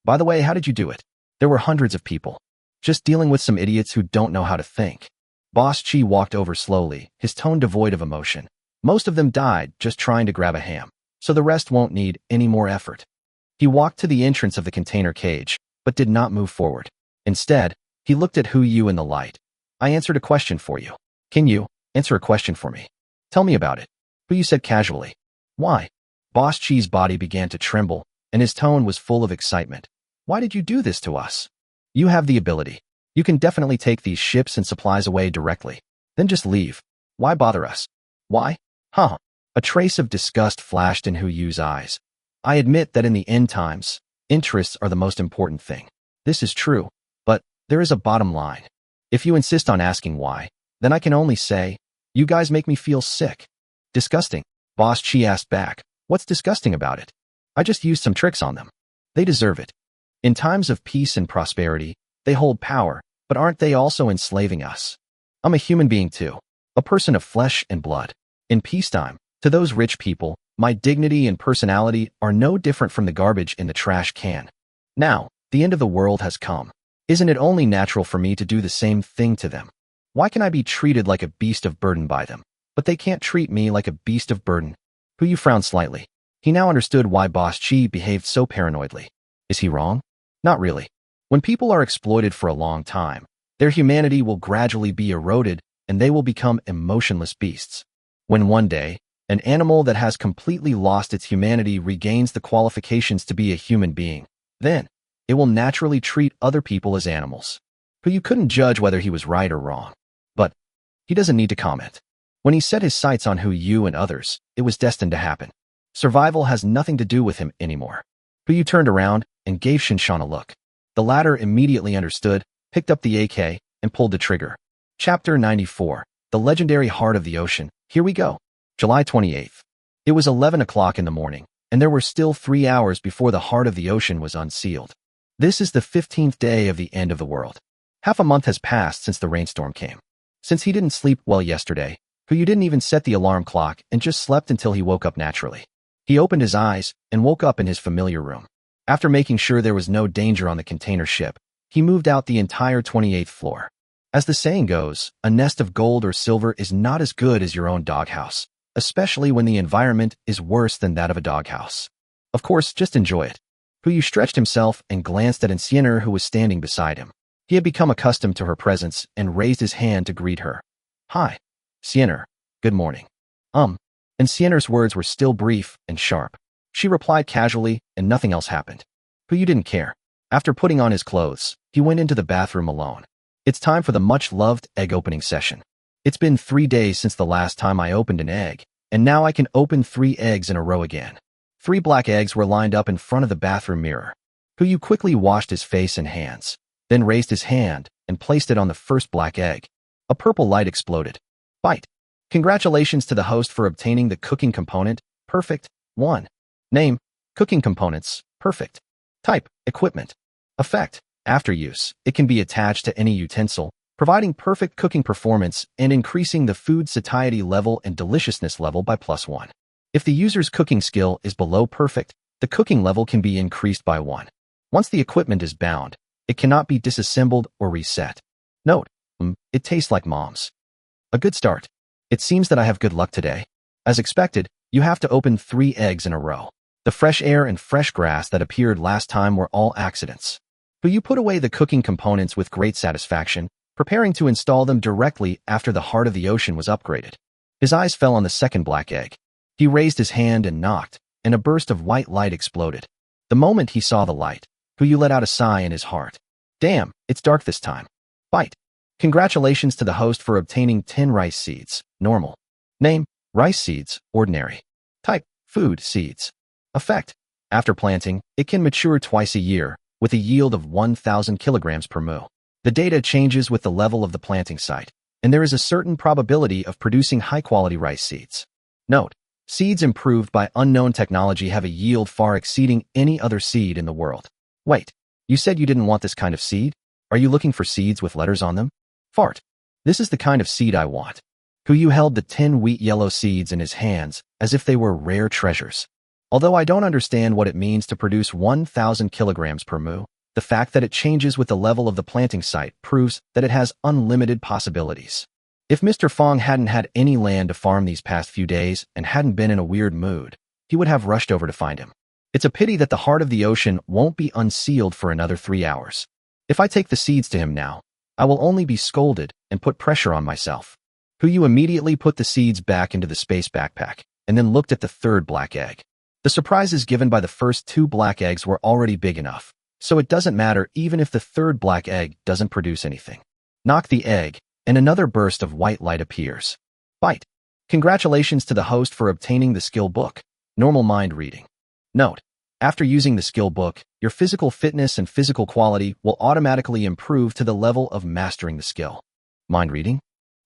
By the way, how did you do it? There were hundreds of people. Just dealing with some idiots who don't know how to think. Boss Chi walked over slowly, his tone devoid of emotion. Most of them died just trying to grab a ham, so the rest won't need any more effort. He walked to the entrance of the container cage, but did not move forward. Instead, he looked at Hu in the light. I answered a question for you. Can you answer a question for me? Tell me about it. Hu said casually. Why? Boss Chi's body began to tremble, and his tone was full of excitement. Why did you do this to us? You have the ability. You can definitely take these ships and supplies away directly. Then just leave. Why bother us? Why? Huh. A trace of disgust flashed in Hu's eyes. I admit that in the end times, interests are the most important thing. This is true, but there is a bottom line. If you insist on asking why, then I can only say, you guys make me feel sick. Disgusting. Boss Chi asked back, what's disgusting about it? I just used some tricks on them. They deserve it. In times of peace and prosperity, they hold power, but aren't they also enslaving us? I'm a human being too, a person of flesh and blood. In peacetime, to those rich people, my dignity and personality are no different from the garbage in the trash can. Now, the end of the world has come. Isn't it only natural for me to do the same thing to them? Why can I be treated like a beast of burden by them, but they can't treat me like a beast of burden? Hu frowned slightly. He now understood why Boss Chi behaved so paranoidly. Is he wrong? Not really. When people are exploited for a long time, their humanity will gradually be eroded and they will become emotionless beasts. When one day, an animal that has completely lost its humanity regains the qualifications to be a human being, then it will naturally treat other people as animals. who you couldn't judge whether he was right or wrong. But he doesn't need to comment. When he set his sights on Hu Yu and others, it was destined to happen. Survival has nothing to do with him anymore. Hu Yu turned around and gave Shinshan a look. The latter immediately understood, picked up the AK, and pulled the trigger. Chapter 94. The Legendary Heart of the Ocean. Here we go. July 28th. It was 11 o'clock in the morning, and there were still 3 hours before the heart of the ocean was unsealed. This is the 15th day of the end of the world. Half a month has passed since the rainstorm came. Since he didn't sleep well yesterday, Hu Yu didn't even set the alarm clock and just slept until he woke up naturally. He opened his eyes and woke up in his familiar room. After making sure there was no danger on the container ship, he moved out the entire 28th floor. As the saying goes, a nest of gold or silver is not as good as your own doghouse, especially when the environment is worse than that of a doghouse. Of course, just enjoy it. Hu Yu stretched himself and glanced at Insienner, who was standing beside him. He had become accustomed to her presence and raised his hand to greet her. Hi, Sienner. Good morning. And Sienner's words were still brief and sharp. She replied casually, and nothing else happened. Hu Yu didn't care. After putting on his clothes, he went into the bathroom alone. It's time for the much-loved egg opening session. It's been 3 days since the last time I opened an egg, and now I can open 3 eggs in a row again. 3 black eggs were lined up in front of the bathroom mirror. Hu Yu quickly washed his face and hands, then raised his hand and placed it on the first black egg. A purple light exploded. Bite. Congratulations to the host for obtaining the cooking component, Perfect 1. Name, Cooking Components, Perfect. Type, Equipment. Effect, after use, it can be attached to any utensil, providing perfect cooking performance and increasing the food satiety level and deliciousness level by +1. If the user's cooking skill is below perfect, the cooking level can be increased by 1. Once the equipment is bound, it cannot be disassembled or reset. Note, it tastes like mom's. A good start. It seems that I have good luck today. As expected, you have to open 3 eggs in a row. The fresh air and fresh grass that appeared last time were all accidents. But you put away the cooking components with great satisfaction, preparing to install them directly after the heart of the ocean was upgraded. His eyes fell on the second black egg. He raised his hand and knocked, and a burst of white light exploded. The moment he saw the light, Hu Yu let out a sigh in his heart. Damn, it's dark this time. Bite. Congratulations to the host for obtaining 10 rice seeds, normal. Name, rice seeds, ordinary. Type, food seeds. Effect, after planting, it can mature twice a year, with a yield of 1,000 kilograms per mu. The data changes with the level of the planting site, and there is a certain probability of producing high-quality rice seeds. Note, seeds improved by unknown technology have a yield far exceeding any other seed in the world. Wait, you said you didn't want this kind of seed? Are you looking for seeds with letters on them? Fart. This is the kind of seed I want. Hu Yu held the 10 wheat yellow seeds in his hands as if they were rare treasures. Although I don't understand what it means to produce 1,000 kilograms per mu, the fact that it changes with the level of the planting site proves that it has unlimited possibilities. If Mr. Fong hadn't had any land to farm these past few days and hadn't been in a weird mood, he would have rushed over to find him. It's a pity that the heart of the ocean won't be unsealed for another 3 hours. If I take the seeds to him now, I will only be scolded and put pressure on myself. Hu Yu immediately put the seeds back into the space backpack and then looked at the third black egg. The surprises given by the first 2 black eggs were already big enough, so it doesn't matter even if the third black egg doesn't produce anything. Knock the egg, and another burst of white light appears. Bite. Congratulations to the host for obtaining the skill book, Normal Mind Reading. Note, after using the skill book, your physical fitness and physical quality will automatically improve to the level of mastering the skill. Mind reading?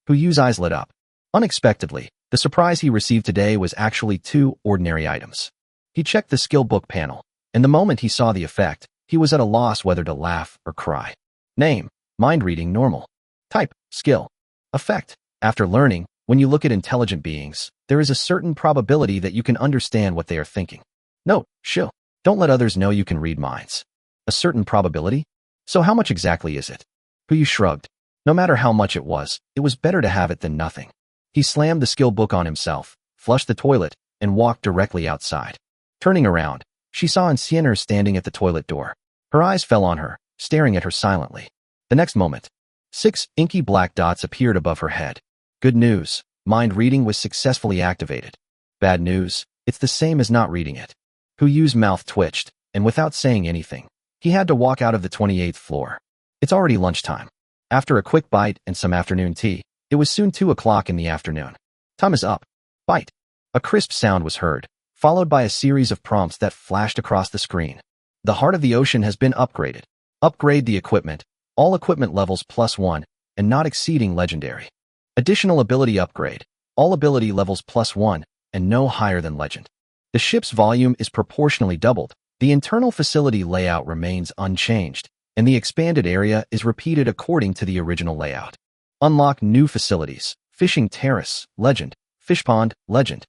Hu Yu's eyes lit up. Unexpectedly, the surprise he received today was actually 2 ordinary items. He checked the skill book panel, and the moment he saw the effect, he was at a loss whether to laugh or cry. Name, Mind Reading Normal. Type, Skill. Effect, after learning, when you look at intelligent beings, there is a certain probability that you can understand what they are thinking. Note, Shoo. Don't let others know you can read minds. A certain probability? So how much exactly is it? Hu Yu shrugged. No matter how much it was better to have it than nothing. He slammed the skill book on himself, flushed the toilet, and walked directly outside. Turning around, she saw Insienner standing at the toilet door. Her eyes fell on her, staring at her silently. The next moment, 6 inky black dots appeared above her head. Good news, mind reading was successfully activated. Bad news, it's the same as not reading it. Hu Yu's mouth twitched, and without saying anything, he had to walk out of the 28th floor. It's already lunchtime. After a quick bite and some afternoon tea, it was soon 2 o'clock in the afternoon. Time is up. Bite. A crisp sound was heard, followed by a series of prompts that flashed across the screen. The heart of the ocean has been upgraded. Upgrade the equipment. All equipment levels +1, and not exceeding legendary. Additional ability upgrade. All ability levels +1, and no higher than legend. The ship's volume is proportionally doubled. The internal facility layout remains unchanged, and the expanded area is repeated according to the original layout. Unlock new facilities. Fishing terrace, legend. Fish pond, legend.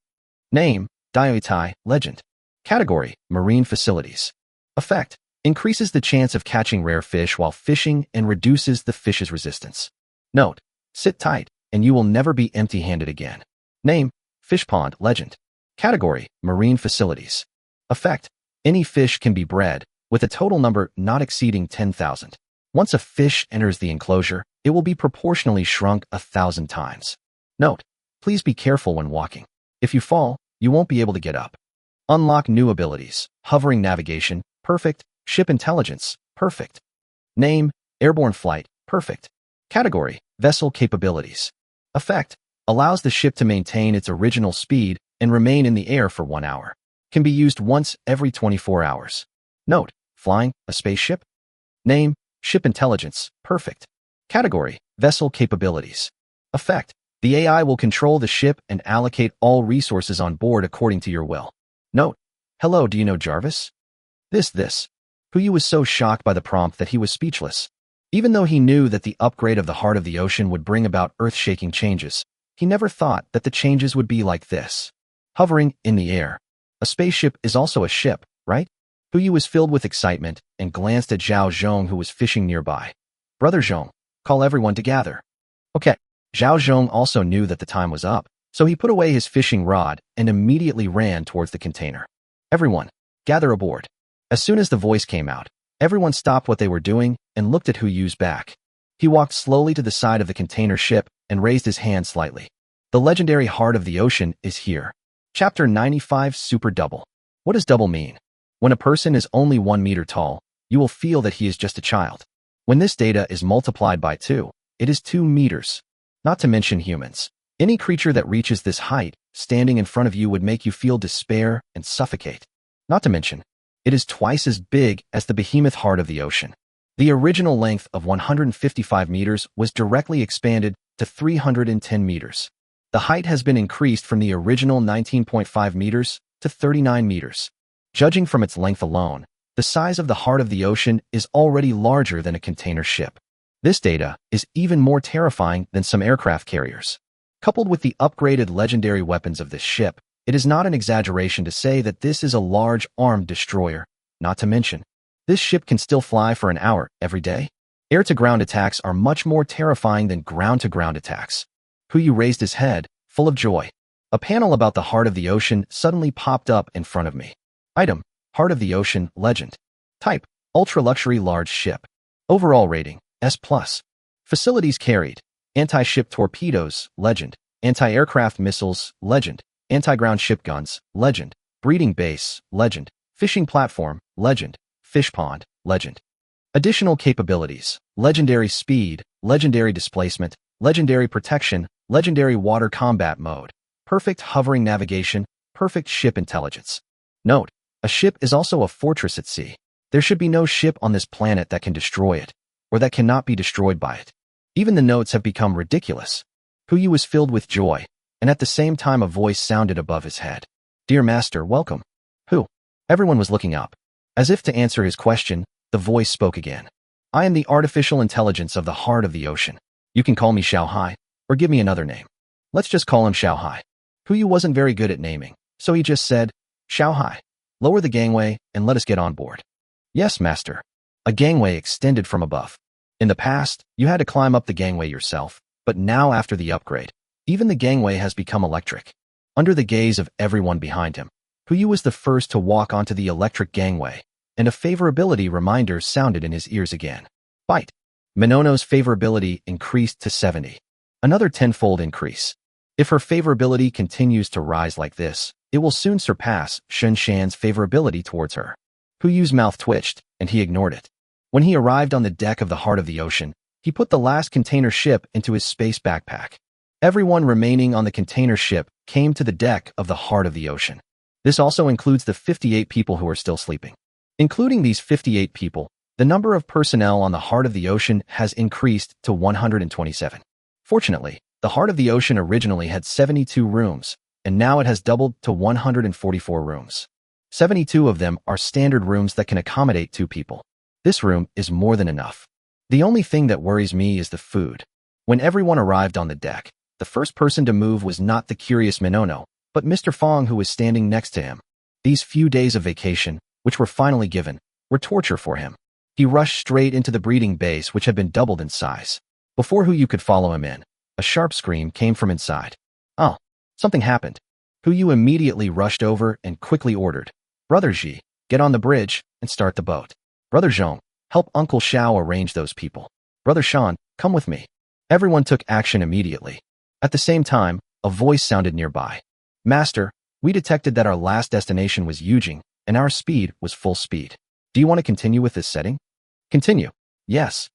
Name, Daitai, legend. Category, marine facilities. Effect, increases the chance of catching rare fish while fishing and reduces the fish's resistance. Note, sit tight, and you will never be empty-handed again. Name, fish pond, legend. Category, marine facilities. Effect, any fish can be bred, with a total number not exceeding 10,000. Once a fish enters the enclosure, it will be proportionally shrunk 1,000 times. Note, please be careful when walking. If you fall, you won't be able to get up. Unlock new abilities. Hovering navigation, perfect. Ship intelligence, perfect. Name, airborne flight, perfect. Category, vessel capabilities. Effect, allows the ship to maintain its original speed and remain in the air for 1 hour. Can be used once every 24 hours. Note, flying, a spaceship. Name, ship intelligence, perfect. Category, vessel capabilities. Effect, the AI will control the ship and allocate all resources on board according to your will. Note, hello, do you know Jarvis? This. Puyu was so shocked by the prompt that he was speechless. Even though he knew that the upgrade of the heart of the ocean would bring about earth-shaking changes, he never thought that the changes would be like this. Hovering in the air. A spaceship is also a ship, right? Puyu was filled with excitement and glanced at Zhao Zhong, who was fishing nearby. Brother Zhong, call everyone to gather. Okay. Zhao Zhong also knew that the time was up, so he put away his fishing rod and immediately ran towards the container. Everyone, gather aboard. As soon as the voice came out, everyone stopped what they were doing and looked at Huyu's back. He walked slowly to the side of the container ship and raised his hand slightly. The legendary heart of the ocean is here. Chapter 95 Super Double. What does double mean? When a person is only 1 meter tall, you will feel that he is just a child. When this data is multiplied by 2, it is 2 meters. Not to mention humans. Any creature that reaches this height, standing in front of you would make you feel despair and suffocate. Not to mention, it is twice as big as the behemoth heart of the ocean. The original length of 155 meters was directly expanded to 310 meters. The height has been increased from the original 19.5 meters to 39 meters. Judging from its length alone, the size of the heart of the ocean is already larger than a container ship. This data is even more terrifying than some aircraft carriers. Coupled with the upgraded legendary weapons of this ship, it is not an exaggeration to say that this is a large armed destroyer. Not to mention, this ship can still fly for an hour every day. Air-to-ground attacks are much more terrifying than ground-to-ground attacks. Puyu raised his head, full of joy. A panel about the heart of the ocean suddenly popped up in front of me. Item, Heart of the Ocean, Legend. Type, Ultra-Luxury Large Ship. Overall rating, S+. Facilities carried, anti-ship torpedoes, legend. Anti-aircraft missiles, legend. Anti-ground ship guns, legend. Breeding base, legend. Fishing platform, legend. Fish pond, legend. Additional capabilities, legendary speed, legendary displacement, legendary protection, legendary water combat mode, perfect hovering navigation, perfect ship intelligence. Note, a ship is also a fortress at sea. There should be no ship on this planet that can destroy it, or that cannot be destroyed by it. Even the notes have become ridiculous. Puyu was filled with joy, and at the same time a voice sounded above his head. Dear Master, welcome. Who? Everyone was looking up. As if to answer his question, the voice spoke again. I am the artificial intelligence of the heart of the ocean. You can call me Xiao Hai, or give me another name. Let's just call him Xiao Hai. Puyu wasn't very good at naming, so he just said, Xiao Hai, lower the gangway and let us get on board. Yes, Master. A gangway extended from above. In the past, you had to climb up the gangway yourself, but now after the upgrade, even the gangway has become electric. Under the gaze of everyone behind him, Puyu was the first to walk onto the electric gangway, and a favorability reminder sounded in his ears again. Bite. Minono's favorability increased to 70. Another tenfold increase. If her favorability continues to rise like this, it will soon surpass Shun Shan's favorability towards her. Puyu's mouth twitched, and he ignored it. When he arrived on the deck of the heart of the ocean, He put the last container ship into his space backpack. Everyone remaining on the container ship came to the deck of the heart of the ocean. This also includes the 58 people who are still sleeping. Including these 58 people, the number of personnel on the heart of the ocean has increased to 127. Fortunately, the heart of the ocean originally had 72 rooms, and now it has doubled to 144 rooms. 72 of them are standard rooms that can accommodate 2 people. This room is more than enough. The only thing that worries me is the food. When everyone arrived on the deck, the first person to move was not the curious Minono, but Mr. Fong, who was standing next to him. These few days of vacation, which were finally given, were torture for him. He rushed straight into the breeding base, which had been doubled in size. Before Hu Yu could follow him in, a sharp scream came from inside. Oh, something happened. Hu Yu immediately rushed over and quickly ordered, "Brother Ji, get on the bridge and start the boat. Brother Zhong, help Uncle Xiao arrange those people. Brother Shan, come with me." Everyone took action immediately. At the same time, a voice sounded nearby. "Master, we detected that our last destination was Yujing, and our speed was full speed. Do you want to continue with this setting?" "Continue." "Yes."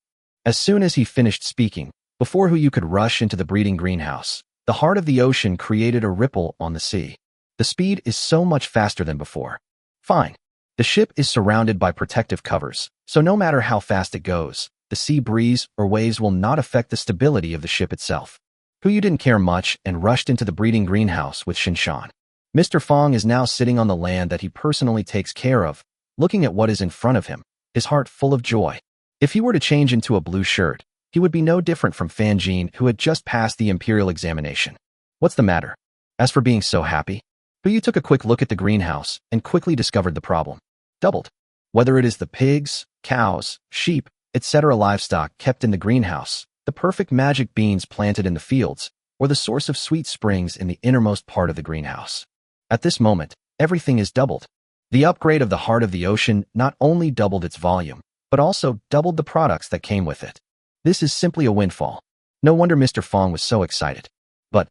As soon as he finished speaking, before Hu Yu could rush into the breeding greenhouse, the heart of the ocean created a ripple on the sea. The speed is so much faster than before. Fine. The ship is surrounded by protective covers, so no matter how fast it goes, the sea breeze or waves will not affect the stability of the ship itself. Hu Yu didn't care much and rushed into the breeding greenhouse with Shinshan. Mr. Fong is now sitting on the land that he personally takes care of, looking at what is in front of him, his heart full of joy. If he were to change into a blue shirt, he would be no different from Fan Jin, who had just passed the imperial examination. What's the matter? As for being so happy, Hu Yu took a quick look at the greenhouse and quickly discovered the problem. Doubled. Whether it is the pigs, cows, sheep, etc. livestock kept in the greenhouse, the perfect magic beans planted in the fields, or the source of sweet springs in the innermost part of the greenhouse. At this moment, everything is doubled. The upgrade of the heart of the ocean not only doubled its volume, but also doubled the products that came with it. This is simply a windfall. No wonder Mr. Fong was so excited. But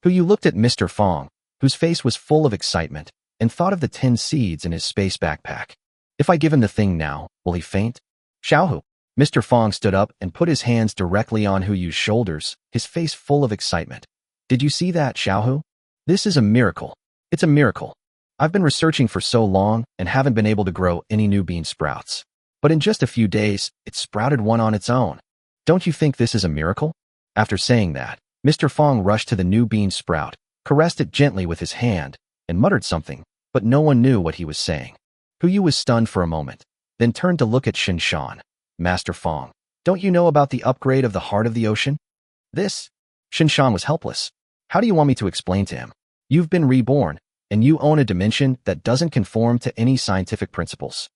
Hu Yu looked at Mr. Fong, whose face was full of excitement, and thought of the 10 seeds in his space backpack. If I give him the thing now, will he faint? Xiaohu. Mr. Fong stood up and put his hands directly on Hu Yu's shoulders, his face full of excitement. Did you see that, Xiaohu? This is a miracle. It's a miracle. I've been researching for so long and haven't been able to grow any new bean sprouts. But in just a few days, it sprouted one on its own. Don't you think this is a miracle? After saying that, Mr. Fong rushed to the new bean sprout, caressed it gently with his hand, and muttered something, but no one knew what he was saying. Hu Yu was stunned for a moment, then turned to look at Shinshan. Master Fong, don't you know about the upgrade of the heart of the ocean? This? Shinshan was helpless. How do you want me to explain to him? You've been reborn, and you own a dimension that doesn't conform to any scientific principles.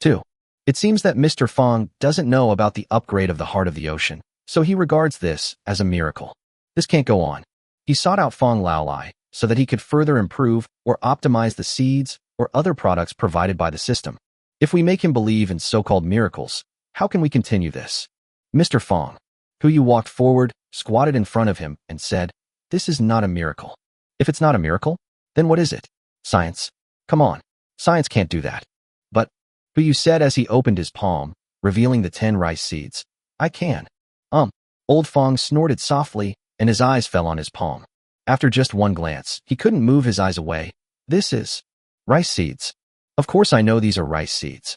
2. It seems that Mr. Fong doesn't know about the upgrade of the heart of the ocean, so he regards this as a miracle. This can't go on. He sought out Fong Laolai so that he could further improve or optimize the seeds or other products provided by the system. If we make him believe in so-called miracles, how can we continue this? Mr. Fong. Hu Yu walked forward, squatted in front of him, and said, "This is not a miracle." If it's not a miracle, then what is it? Science? Come on. Science can't do that. But, Hu Yu said as he opened his palm, revealing the 10 rice seeds, "I can." Old Fong snorted softly, and his eyes fell on his palm. After just one glance, he couldn't move his eyes away. This is rice seeds. Of course I know these are rice seeds.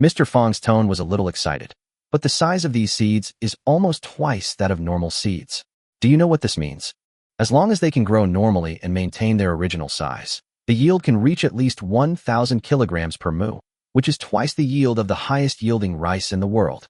Mr. Fong's tone was a little excited, but the size of these seeds is almost twice that of normal seeds. Do you know what this means? As long as they can grow normally and maintain their original size, the yield can reach at least 1,000 kilograms per mu, which is twice the yield of the highest yielding rice in the world.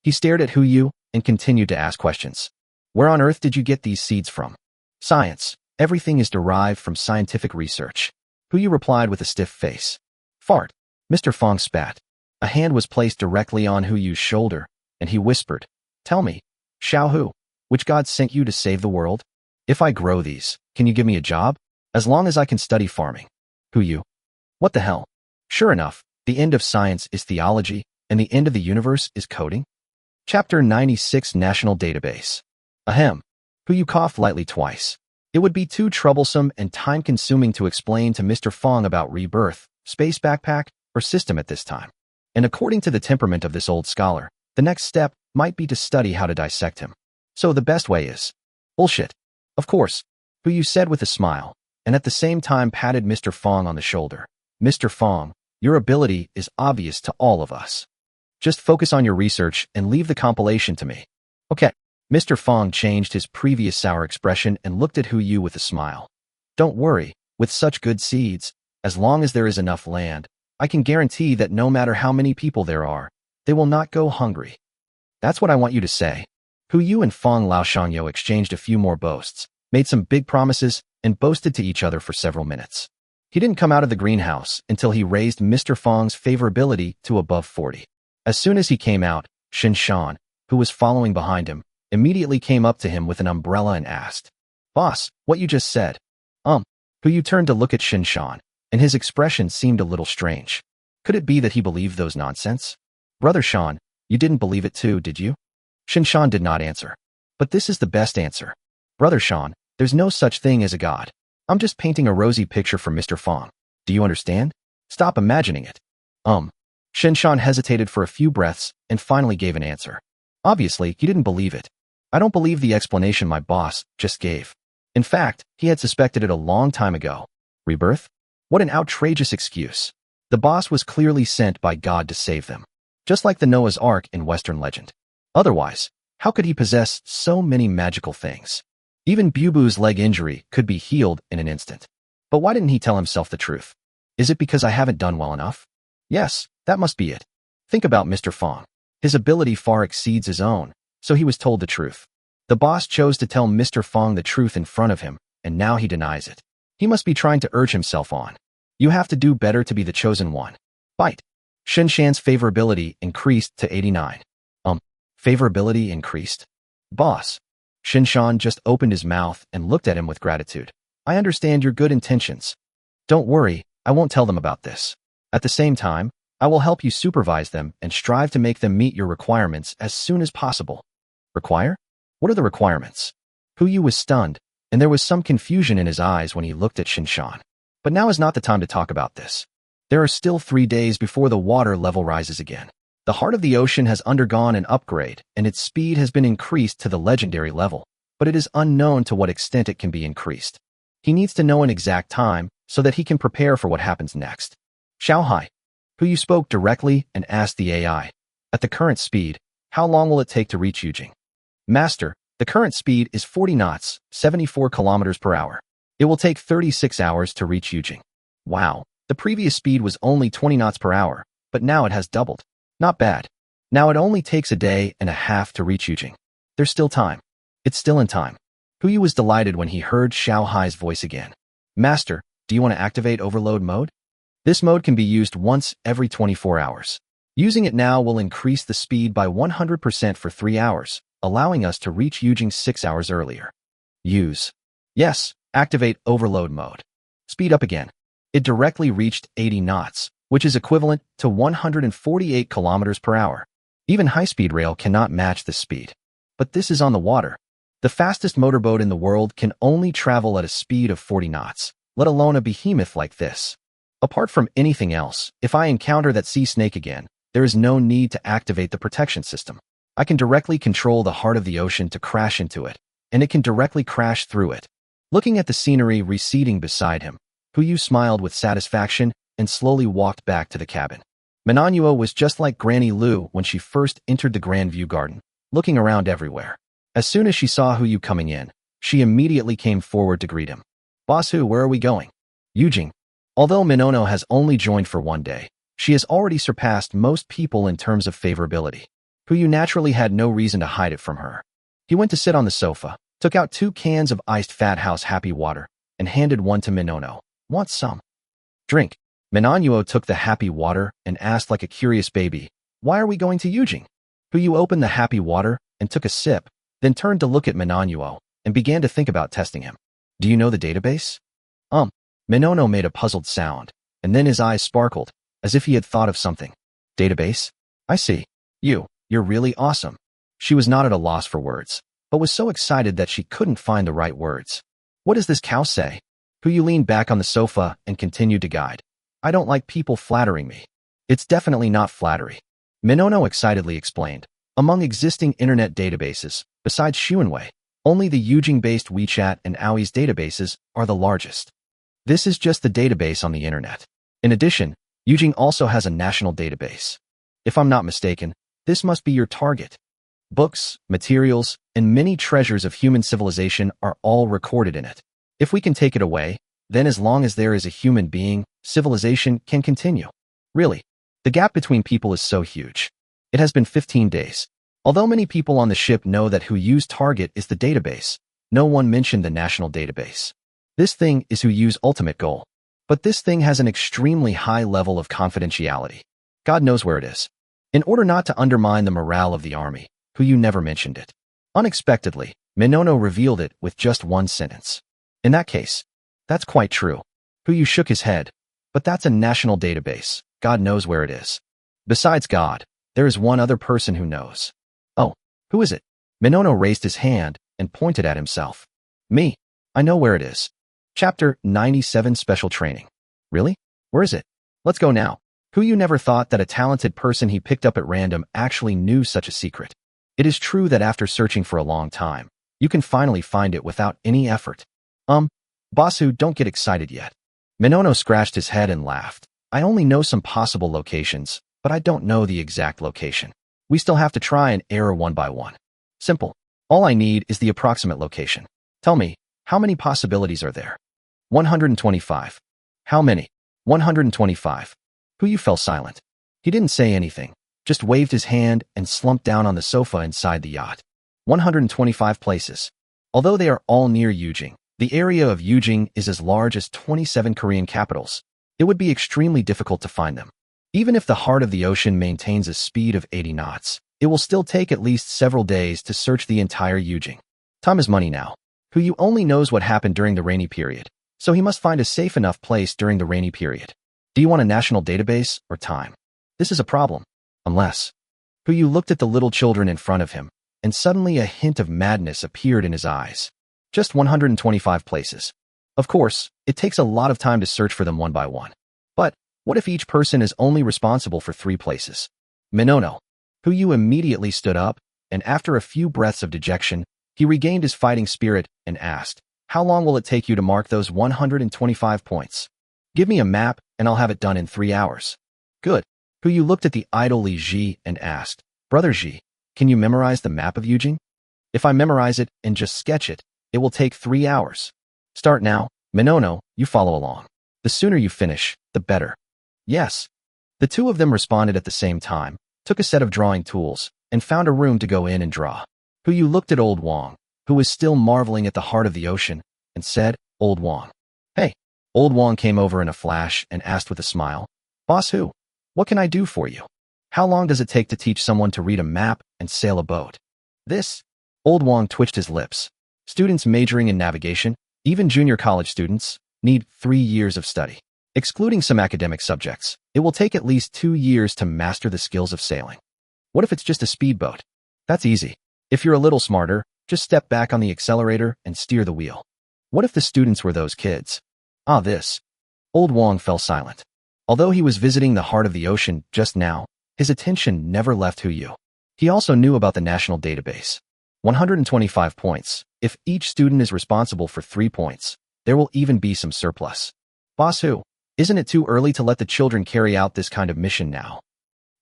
He stared at Hu Yu and continued to ask questions. Where on earth did you get these seeds from? Science. Everything is derived from scientific research. Hu Yu replied with a stiff face. Fart. Mr. Fong spat. A hand was placed directly on Hu Yu's shoulder, and he whispered, "Tell me, Xiaohu, which god sent you to save the world? If I grow these, can you give me a job? As long as I can study farming." Hu Yu. What the hell? Sure enough, the end of science is theology, and the end of the universe is coding. Chapter 96 National Database. Ahem. Hu Yu coughed lightly twice. It would be too troublesome and time-consuming to explain to Mr. Fong about rebirth, space backpack, or system at this time. And according to the temperament of this old scholar, the next step might be to study how to dissect him. So the best way is bullshit. Of course, Hu said with a smile, and at the same time patted Mr. Fong on the shoulder. Mr. Fong, your ability is obvious to all of us. Just focus on your research and leave the compilation to me. Okay. Mr. Fong changed his previous sour expression and looked at Hu with a smile. Don't worry, with such good seeds, as long as there is enough land, I can guarantee that no matter how many people there are, they will not go hungry. That's what I want you to say. Hu and Fong Laoshangyo exchanged a few more boasts, made some big promises, and boasted to each other for several minutes. He didn't come out of the greenhouse until he raised Mr. Fong's favorability to above 40. As soon as he came out, Shin Shan, who was following behind him, immediately came up to him with an umbrella and asked, "Boss, what you just said?" Hu turned to look at Shin Shan, and his expression seemed a little strange. Could it be that he believed those nonsense? Brother Shan, you didn't believe it too, did you? Shin Shan did not answer. But this is the best answer. Brother Shan, there's no such thing as a god. I'm just painting a rosy picture for Mr. Fong. Do you understand? Stop imagining it. Shin Shan hesitated for a few breaths and finally gave an answer. Obviously, he didn't believe it. I don't believe the explanation my boss just gave. In fact, he had suspected it a long time ago. Rebirth? What an outrageous excuse. The boss was clearly sent by God to save them. Just like the Noah's Ark in Western legend. Otherwise, how could he possess so many magical things? Even Bubu's leg injury could be healed in an instant. But why didn't he tell himself the truth? Is it because I haven't done well enough? Yes, that must be it. Think about Mr. Fong. His ability far exceeds his own, so he was told the truth. The boss chose to tell Mr. Fong the truth in front of him, and now he denies it. He must be trying to urge himself on. You have to do better to be the chosen one. Bite. Shin Shan's favorability increased to 89. Favorability increased? Boss. Shin Shan just opened his mouth and looked at him with gratitude. I understand your good intentions. Don't worry, I won't tell them about this. At the same time, I will help you supervise them and strive to make them meet your requirements as soon as possible. Require? What are the requirements? Hu was stunned, and there was some confusion in his eyes when he looked at Shin Shan. But now is not the time to talk about this. There are still 3 days before the water level rises again. The heart of the ocean has undergone an upgrade, and its speed has been increased to the legendary level, but it is unknown to what extent it can be increased. He needs to know an exact time so that he can prepare for what happens next. Xiaohai, Hu spoke directly and asked the AI, at the current speed, how long will it take to reach Yujing? Master, the current speed is 40 knots, 74 kilometers per hour. It will take 36 hours to reach Yujing. Wow, the previous speed was only 20 knots per hour, but now it has doubled. Not bad. Now it only takes a day and a half to reach Yujing. There's still time. It's still in time. Hu was delighted when he heard Xiaohai's voice again. Master, do you want to activate overload mode? This mode can be used once every 24 hours. Using it now will increase the speed by 100% for 3 hours, allowing us to reach Yujing 6 hours earlier. Use. Yes, activate overload mode. Speed up again. It directly reached 80 knots, which is equivalent to 148 kilometers per hour. Even high-speed rail cannot match this speed. But this is on the water. The fastest motorboat in the world can only travel at a speed of 40 knots, let alone a behemoth like this. Apart from anything else, if I encounter that sea snake again, there is no need to activate the protection system. I can directly control the heart of the ocean to crash into it, and it can directly crash through it. Looking at the scenery receding beside him, Hu smiled with satisfaction and slowly walked back to the cabin. Manhwa was just like Granny Lu when she first entered the Grand View Garden, looking around everywhere. As soon as she saw Hu coming in, she immediately came forward to greet him. Boss Hu, where are we going? Yujing. Although Minono has only joined for 1 day, she has already surpassed most people in terms of favorability. Hu naturally had no reason to hide it from her. He went to sit on the sofa, took out 2 cans of iced Fat House Happy Water, and handed one to Minono. Want some? Drink. Manhwa took the happy water and asked like a curious baby, why are we going to Yujing? Hu opened the happy water and took a sip, then turned to look at Manhwa and began to think about testing him. Do you know the database? Minono made a puzzled sound, and then his eyes sparkled, as if he had thought of something. Database? I see. You're really awesome. She was not at a loss for words, but was so excited that she couldn't find the right words. What does this cow say? Hu leaned back on the sofa and continued to guide. I don't like people flattering me. It's definitely not flattery. Minono excitedly explained. Among existing internet databases, besides Xuanwei, only the Yujing-based WeChat and Aoi's databases are the largest. This is just the database on the internet. In addition, Yujing also has a national database. If I'm not mistaken, this must be your target. Books, materials, and many treasures of human civilization are all recorded in it. If we can take it away, then as long as there is a human being, civilization can continue. Really, the gap between people is so huge. It has been 15 days. Although many people on the ship know that Huyu's target is the database, no one mentioned the national database. This thing is Huyu's ultimate goal. But this thing has an extremely high level of confidentiality. God knows where it is. In order not to undermine the morale of the army, Huyu never mentioned it. Unexpectedly, Minono revealed it with just one sentence. In that case, that's quite true. Huyu shook his head. But that's a national database. God knows where it is. Besides God, there is one other person who knows. Oh, who is it? Minono raised his hand and pointed at himself. Me. I know where it is. Chapter 97 Special Training. Really? Where is it? Let's go now. Huyu never thought that a talented person he picked up at random actually knew such a secret. It is true that after searching for a long time, you can finally find it without any effort. Basu, don't get excited yet. Minono scratched his head and laughed. I only know some possible locations, but I don't know the exact location. We still have to try and error one by one. Simple. All I need is the approximate location. Tell me, how many possibilities are there? 125. How many? 125. Huyu fell silent. He didn't say anything, just waved his hand and slumped down on the sofa inside the yacht. 125 places. Although they are all near Yujing, the area of Yujing is as large as 27 Korean capitals. It would be extremely difficult to find them. Even if the heart of the ocean maintains a speed of 80 knots, it will still take at least several days to search the entire Yujing. Time is money now. Huyu only knows what happened during the rainy period, so he must find a safe enough place during the rainy period. Do you want a national database or time? This is a problem. Unless. Huyu looked at the little children in front of him, and suddenly a hint of madness appeared in his eyes. Just 125 places. Of course, it takes a lot of time to search for them one by one. But what if each person is only responsible for 3 places? Minono. Huyu immediately stood up, and after a few breaths of dejection, he regained his fighting spirit and asked, how long will it take you to mark those 125 points? Give me a map, and I'll have it done in 3 hours. Good. Huyu looked at the idol Li Ji and asked, Brother Ji, can you memorize the map of Yujing? If I memorize it and just sketch it, it will take 3 hours. Start now. Minono, you follow along. The sooner you finish, the better. Yes. The two of them responded at the same time, took a set of drawing tools, and found a room to go in and draw. Huyu looked at Old Wang, who was still marveling at the heart of the ocean, and said, Old Wang. Hey. Old Wang came over in a flash and asked with a smile, Boss Hu, what can I do for you? How long does it take to teach someone to read a map and sail a boat? This. Old Wang twitched his lips. Students majoring in navigation, even junior college students, need 3 years of study. Excluding some academic subjects, it will take at least 2 years to master the skills of sailing. What if it's just a speedboat? That's easy. If you're a little smarter, just step back on the accelerator and steer the wheel. What if the students were those kids? This. Old Wang fell silent. Although he was visiting the heart of the ocean just now, his attention never left Huyu. He also knew about the national database. 125 points. If each student is responsible for 3 points, there will even be some surplus. Boss Hu, isn't it too early to let the children carry out this kind of mission now?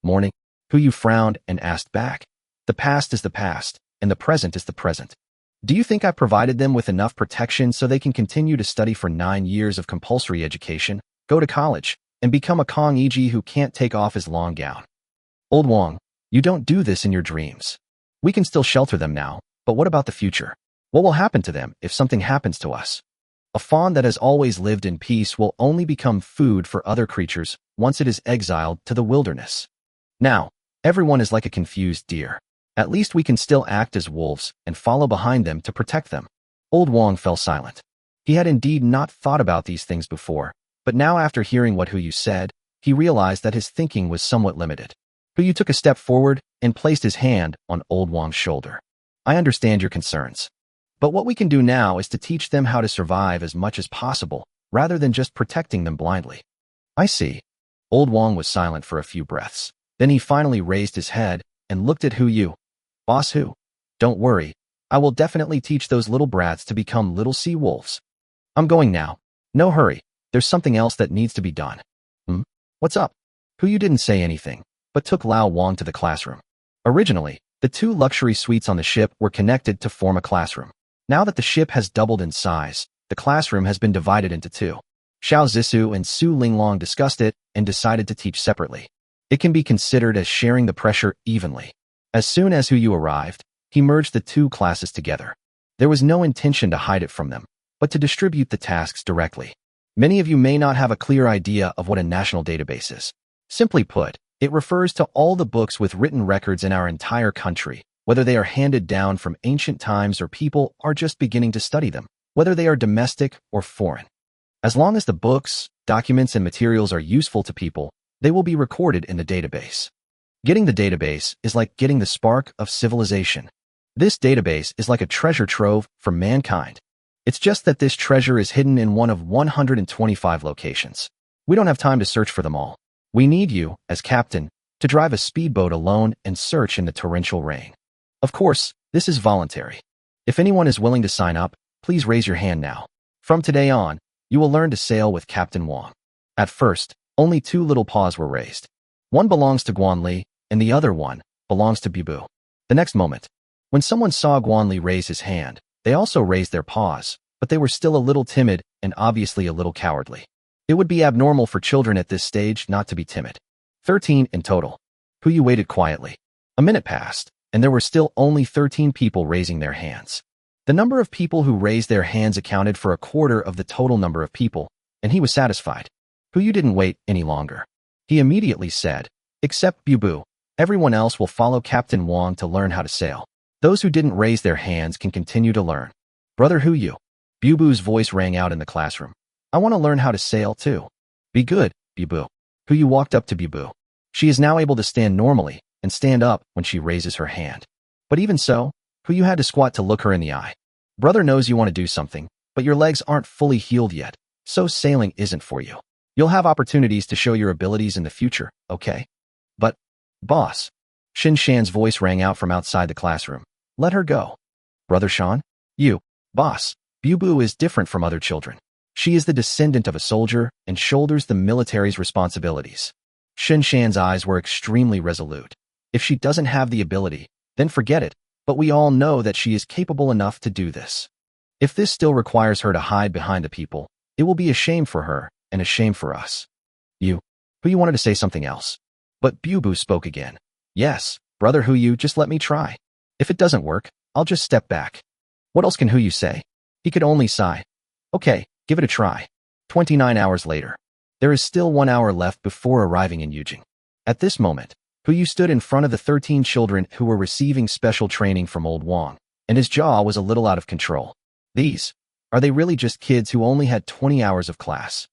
Morning. Huyu frowned and asked back. The past is the past, and the present is the present. Do you think I provided them with enough protection so they can continue to study for 9 years of compulsory education, go to college, and become a Kong Iji who can't take off his long gown? Old Wang, you don't do this in your dreams. We can still shelter them now, but what about the future? What will happen to them if something happens to us? A fawn that has always lived in peace will only become food for other creatures once it is exiled to the wilderness. Now, everyone is like a confused deer. At least we can still act as wolves and follow behind them to protect them. Old Wang fell silent. He had indeed not thought about these things before, but now after hearing what Huyu said, he realized that his thinking was somewhat limited. Huyu took a step forward and placed his hand on Old Wang's shoulder. I understand your concerns. But what we can do now is to teach them how to survive as much as possible, rather than just protecting them blindly. I see. Old Wang was silent for a few breaths. Then he finally raised his head and looked at Huyu. Boss who? Don't worry. I will definitely teach those little brats to become little sea wolves. I'm going now. No hurry. There's something else that needs to be done. What's up? Huyu didn't say anything, but took Lao Wang to the classroom. Originally, the two luxury suites on the ship were connected to form a classroom. Now that the ship has doubled in size, the classroom has been divided into two. Xiao Zissou and Su Linglong discussed it and decided to teach separately. It can be considered as sharing the pressure evenly. As soon as Huyu arrived, he merged the two classes together. There was no intention to hide it from them, but to distribute the tasks directly. Many of you may not have a clear idea of what a national database is. Simply put, it refers to all the books with written records in our entire country, whether they are handed down from ancient times or people are just beginning to study them, whether they are domestic or foreign. As long as the books, documents, and materials are useful to people, they will be recorded in the database. Getting the database is like getting the spark of civilization. This database is like a treasure trove for mankind. It's just that this treasure is hidden in one of 125 locations. We don't have time to search for them all. We need you, as captain, to drive a speedboat alone and search in the torrential rain. Of course, this is voluntary. If anyone is willing to sign up, please raise your hand now. From today on, you will learn to sail with Captain Wang. At first, only two little paws were raised. One belongs to Guanli, and the other one belongs to Bibu. The next moment, when someone saw Guanli raise his hand, they also raised their paws, but they were still a little timid and obviously a little cowardly. It would be abnormal for children at this stage not to be timid. 13 in total. Huyu waited quietly. A minute passed, and there were still only 13 people raising their hands. The number of people who raised their hands accounted for a quarter of the total number of people, and he was satisfied. Huyu didn't wait any longer. He immediately said, "Except Bibu, everyone else will follow Captain Wang to learn how to sail. Those who didn't raise their hands can continue to learn." "Brother Huyu," Bibu's voice rang out in the classroom. "I want to learn how to sail too." "Be good, Bibu." Huyu walked up to Bibu. She is now able to stand normally and stand up when she raises her hand. But even so, Huyu had to squat to look her in the eye. "Brother knows you want to do something, but your legs aren't fully healed yet, so sailing isn't for you. You'll have opportunities to show your abilities in the future, okay?" "But, boss," Shin Shan's voice rang out from outside the classroom. "Let her go." "Brother Shan?" "You, boss, Bibu is different from other children. She is the descendant of a soldier and shoulders the military's responsibilities." Shin Shan's eyes were extremely resolute. If she doesn't have the ability, then forget it, but we all know that she is capable enough to do this. If this still requires her to hide behind the people, it will be a shame for her and a shame for us. "You wanted to say something else." But Bibu spoke again. "Yes, brother Huyu, just let me try. If it doesn't work, I'll just step back." What else can Huyu say? He could only sigh. "Okay, give it a try." 29 hours later. There is still 1 hour left before arriving in Yujing. At this moment, Huyu stood in front of the 13 children who were receiving special training from old Wang, and his jaw was a little out of control. Are they really just kids who only had 20 hours of class?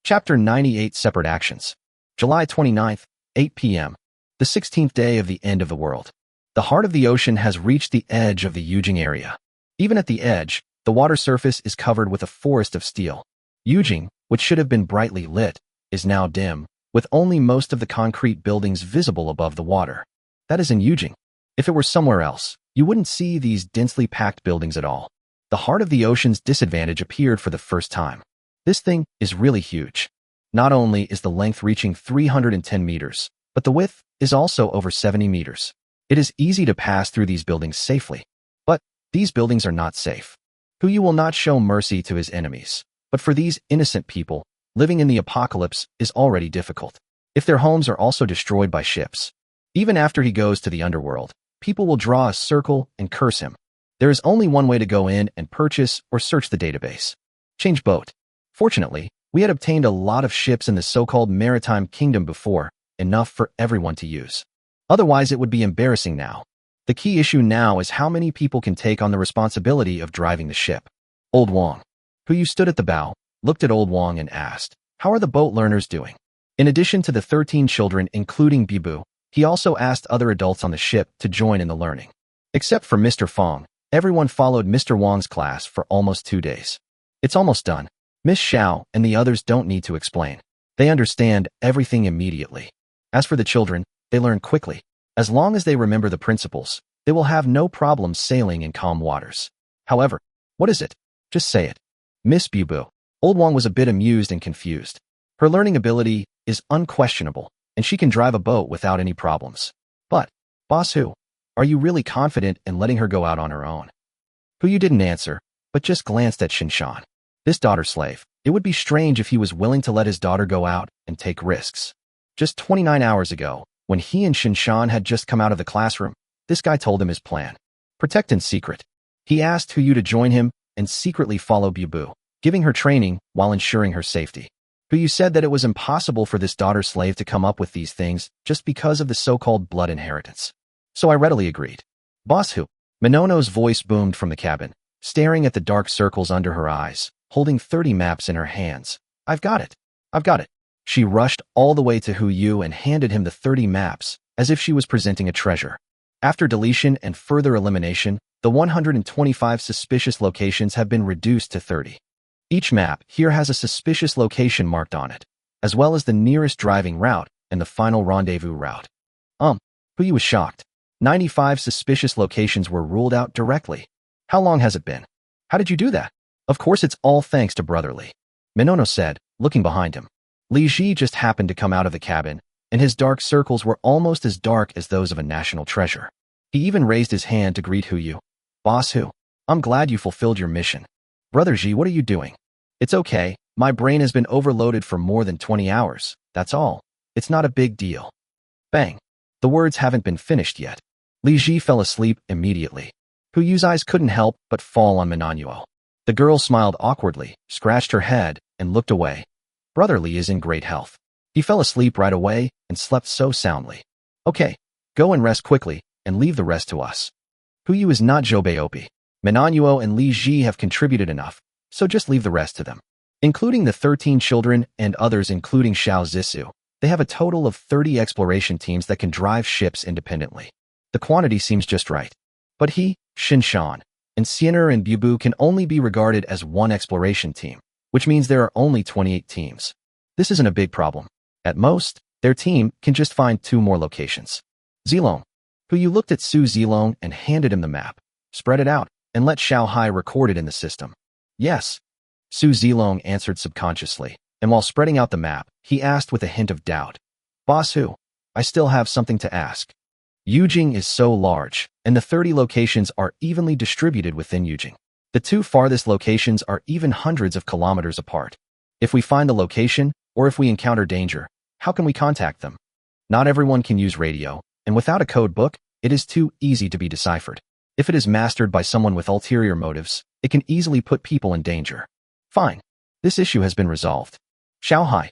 Chapter 98 Separate Actions. July 29th, 8 p.m. The 16th day of the end of the world. The heart of the ocean has reached the edge of the Yujing area. Even at the edge, the water surface is covered with a forest of steel. Yujing, which should have been brightly lit, is now dim, with only most of the concrete buildings visible above the water. That is in Yujing. If it were somewhere else, you wouldn't see these densely packed buildings at all. The heart of the ocean's disadvantage appeared for the first time. This thing is really huge. Not only is the length reaching 310 meters, but the width is also over 70 meters. It is easy to pass through these buildings safely. But these buildings are not safe. Huyu will not show mercy to his enemies. But for these innocent people, living in the apocalypse is already difficult. If their homes are also destroyed by ships. Even after he goes to the underworld, people will draw a circle and curse him. There is only one way to go in and purchase or search the database. Change boat. Fortunately, we had obtained a lot of ships in the so-called Maritime Kingdom before, enough for everyone to use. Otherwise, it would be embarrassing now. The key issue now is how many people can take on the responsibility of driving the ship. Old Wang, Huyu stood at the bow, looked at old Wang and asked, "How are the boat learners doing?" In addition to the 13 children, including Bibu, he also asked other adults on the ship to join in the learning. Except for Mr. Fong, everyone followed Mr. Wang's class for almost 2 days. It's almost done. Miss Xiao and the others don't need to explain. They understand everything immediately. As for the children, they learn quickly. As long as they remember the principles, They will have no problem sailing in calm waters. However, what is it? Just say it. Miss Bubu. Old Wong was a bit amused and confused. Her learning ability is unquestionable, and she can drive a boat without any problems. But, Boss Hu, are you really confident in letting her go out on her own? Hu didn't answer, but just glanced at Shinshan. This daughter slave. It would be strange if he was willing to let his daughter go out and take risks. Just 29 hours ago, when he and Shinshan had just come out of the classroom, this guy told him his plan. Protect in secret. He asked Hu to join him and secretly follow Bubu, giving her training while ensuring her safety. Hu said that it was impossible for this daughter slave to come up with these things just because of the so-called blood inheritance. So I readily agreed. Boss Hu. Minono's voice boomed from the cabin, staring at the dark circles under her eyes, holding 30 maps in her hands. I've got it. I've got it. She rushed all the way to Hu and handed him the 30 maps, as if she was presenting a treasure. After deletion and further elimination, the 125 suspicious locations have been reduced to 30. Each map here has a suspicious location marked on it, as well as the nearest driving route and the final rendezvous route. Hu was shocked. 95 suspicious locations were ruled out directly. How long has it been? How did you do that? Of course it's all thanks to Brotherly. Minono said, looking behind him. Li Ji just happened to come out of the cabin, and his dark circles were almost as dark as those of a national treasure. He even raised his hand to greet Hu. Boss Hu, I'm glad you fulfilled your mission. Brother Ji, what are you doing? It's okay, my brain has been overloaded for more than 20 hours, that's all. It's not a big deal. Bang. The words haven't been finished yet. Li Ji fell asleep immediately. Hu's eyes couldn't help but fall on Manhwa. The girl smiled awkwardly, scratched her head, and looked away. Brother Li is in great health. He fell asleep right away and slept so soundly. Okay, go and rest quickly, and leave the rest to us. Hu is not Jobaopi. Manhwa and Li Ji have contributed enough, so just leave the rest to them. Including the 13 children and others including Xiao Zisu, they have a total of 30 exploration teams that can drive ships independently. The quantity seems just right. But he, Shinshan, and Siener and Bubu can only be regarded as one exploration team, which means there are only 28 teams. This isn't a big problem. At most, their team can just find 2 more locations. Zilong. Hu looked at Su Zilong and handed him the map. Spread it out, and let Xiao Hai record it in the system. Yes. Su Zilong answered subconsciously, and while spreading out the map, he asked with a hint of doubt. Boss Hu, I still have something to ask. Yujing is so large, and the 30 locations are evenly distributed within Yujing. The 2 farthest locations are even hundreds of kilometers apart. If we find the location, or if we encounter danger, how can we contact them? Not everyone can use radio, and without a code book, it is too easy to be deciphered. If it is mastered by someone with ulterior motives, it can easily put people in danger. Fine. This issue has been resolved. Xiao Hai.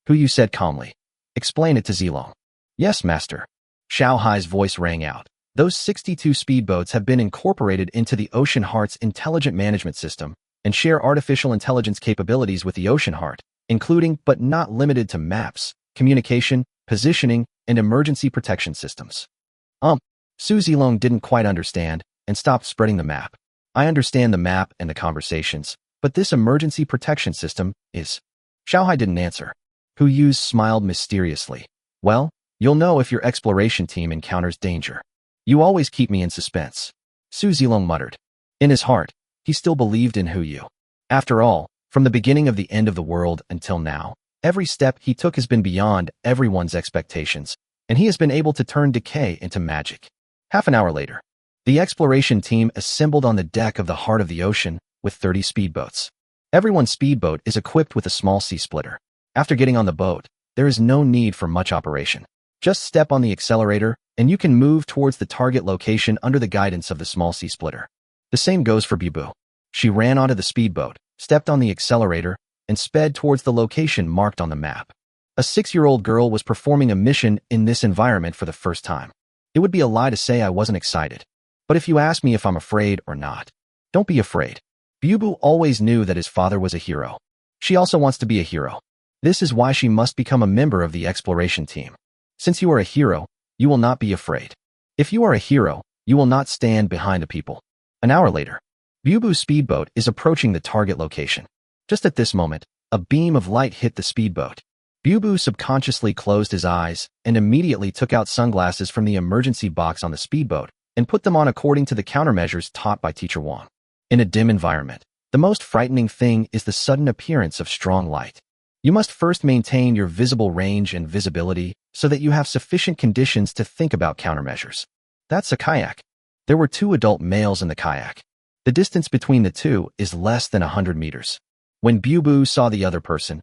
Hu said calmly. Explain it to Zilong. Yes, master. Xiao Hai's voice rang out. Those 62 speedboats have been incorporated into the Ocean Heart's intelligent management system and share artificial intelligence capabilities with the Ocean Heart, including but not limited to maps, communication, positioning, and emergency protection systems. Su Zilong didn't quite understand and stopped spreading the map. I understand the map and the conversations, but this emergency protection system is... Xiao Hai didn't answer. Hu smiled mysteriously. Well, you'll know if your exploration team encounters danger. You always keep me in suspense. Su Zilong muttered. In his heart, he still believed in Hu. After all, from the beginning of the end of the world until now, every step he took has been beyond everyone's expectations, and he has been able to turn decay into magic. Half an hour later, the exploration team assembled on the deck of the Heart of the Ocean with 30 speedboats. Everyone's speedboat is equipped with a small sea splitter. After getting on the boat, there is no need for much operation. Just step on the accelerator, and you can move towards the target location under the guidance of the small sea splitter. The same goes for Bubu. She ran onto the speedboat, stepped on the accelerator, and sped towards the location marked on the map. A 6-year-old girl was performing a mission in this environment for the first time. It would be a lie to say I wasn't excited. But if you ask me if I'm afraid or not, don't be afraid. Bubu always knew that his father was a hero. She also wants to be a hero. This is why she must become a member of the exploration team. Since you are a hero, you will not be afraid. If you are a hero, you will not stand behind the people. An hour later, Bubu's speedboat is approaching the target location. Just at this moment, a beam of light hit the speedboat. Bubu subconsciously closed his eyes and immediately took out sunglasses from the emergency box on the speedboat and put them on according to the countermeasures taught by Teacher Wang. In a dim environment, the most frightening thing is the sudden appearance of strong light. You must first maintain your visible range and visibility so that you have sufficient conditions to think about countermeasures. That's a kayak. There were 2 adult males in the kayak. The distance between the two is less than 100 meters. When Bubu saw the other person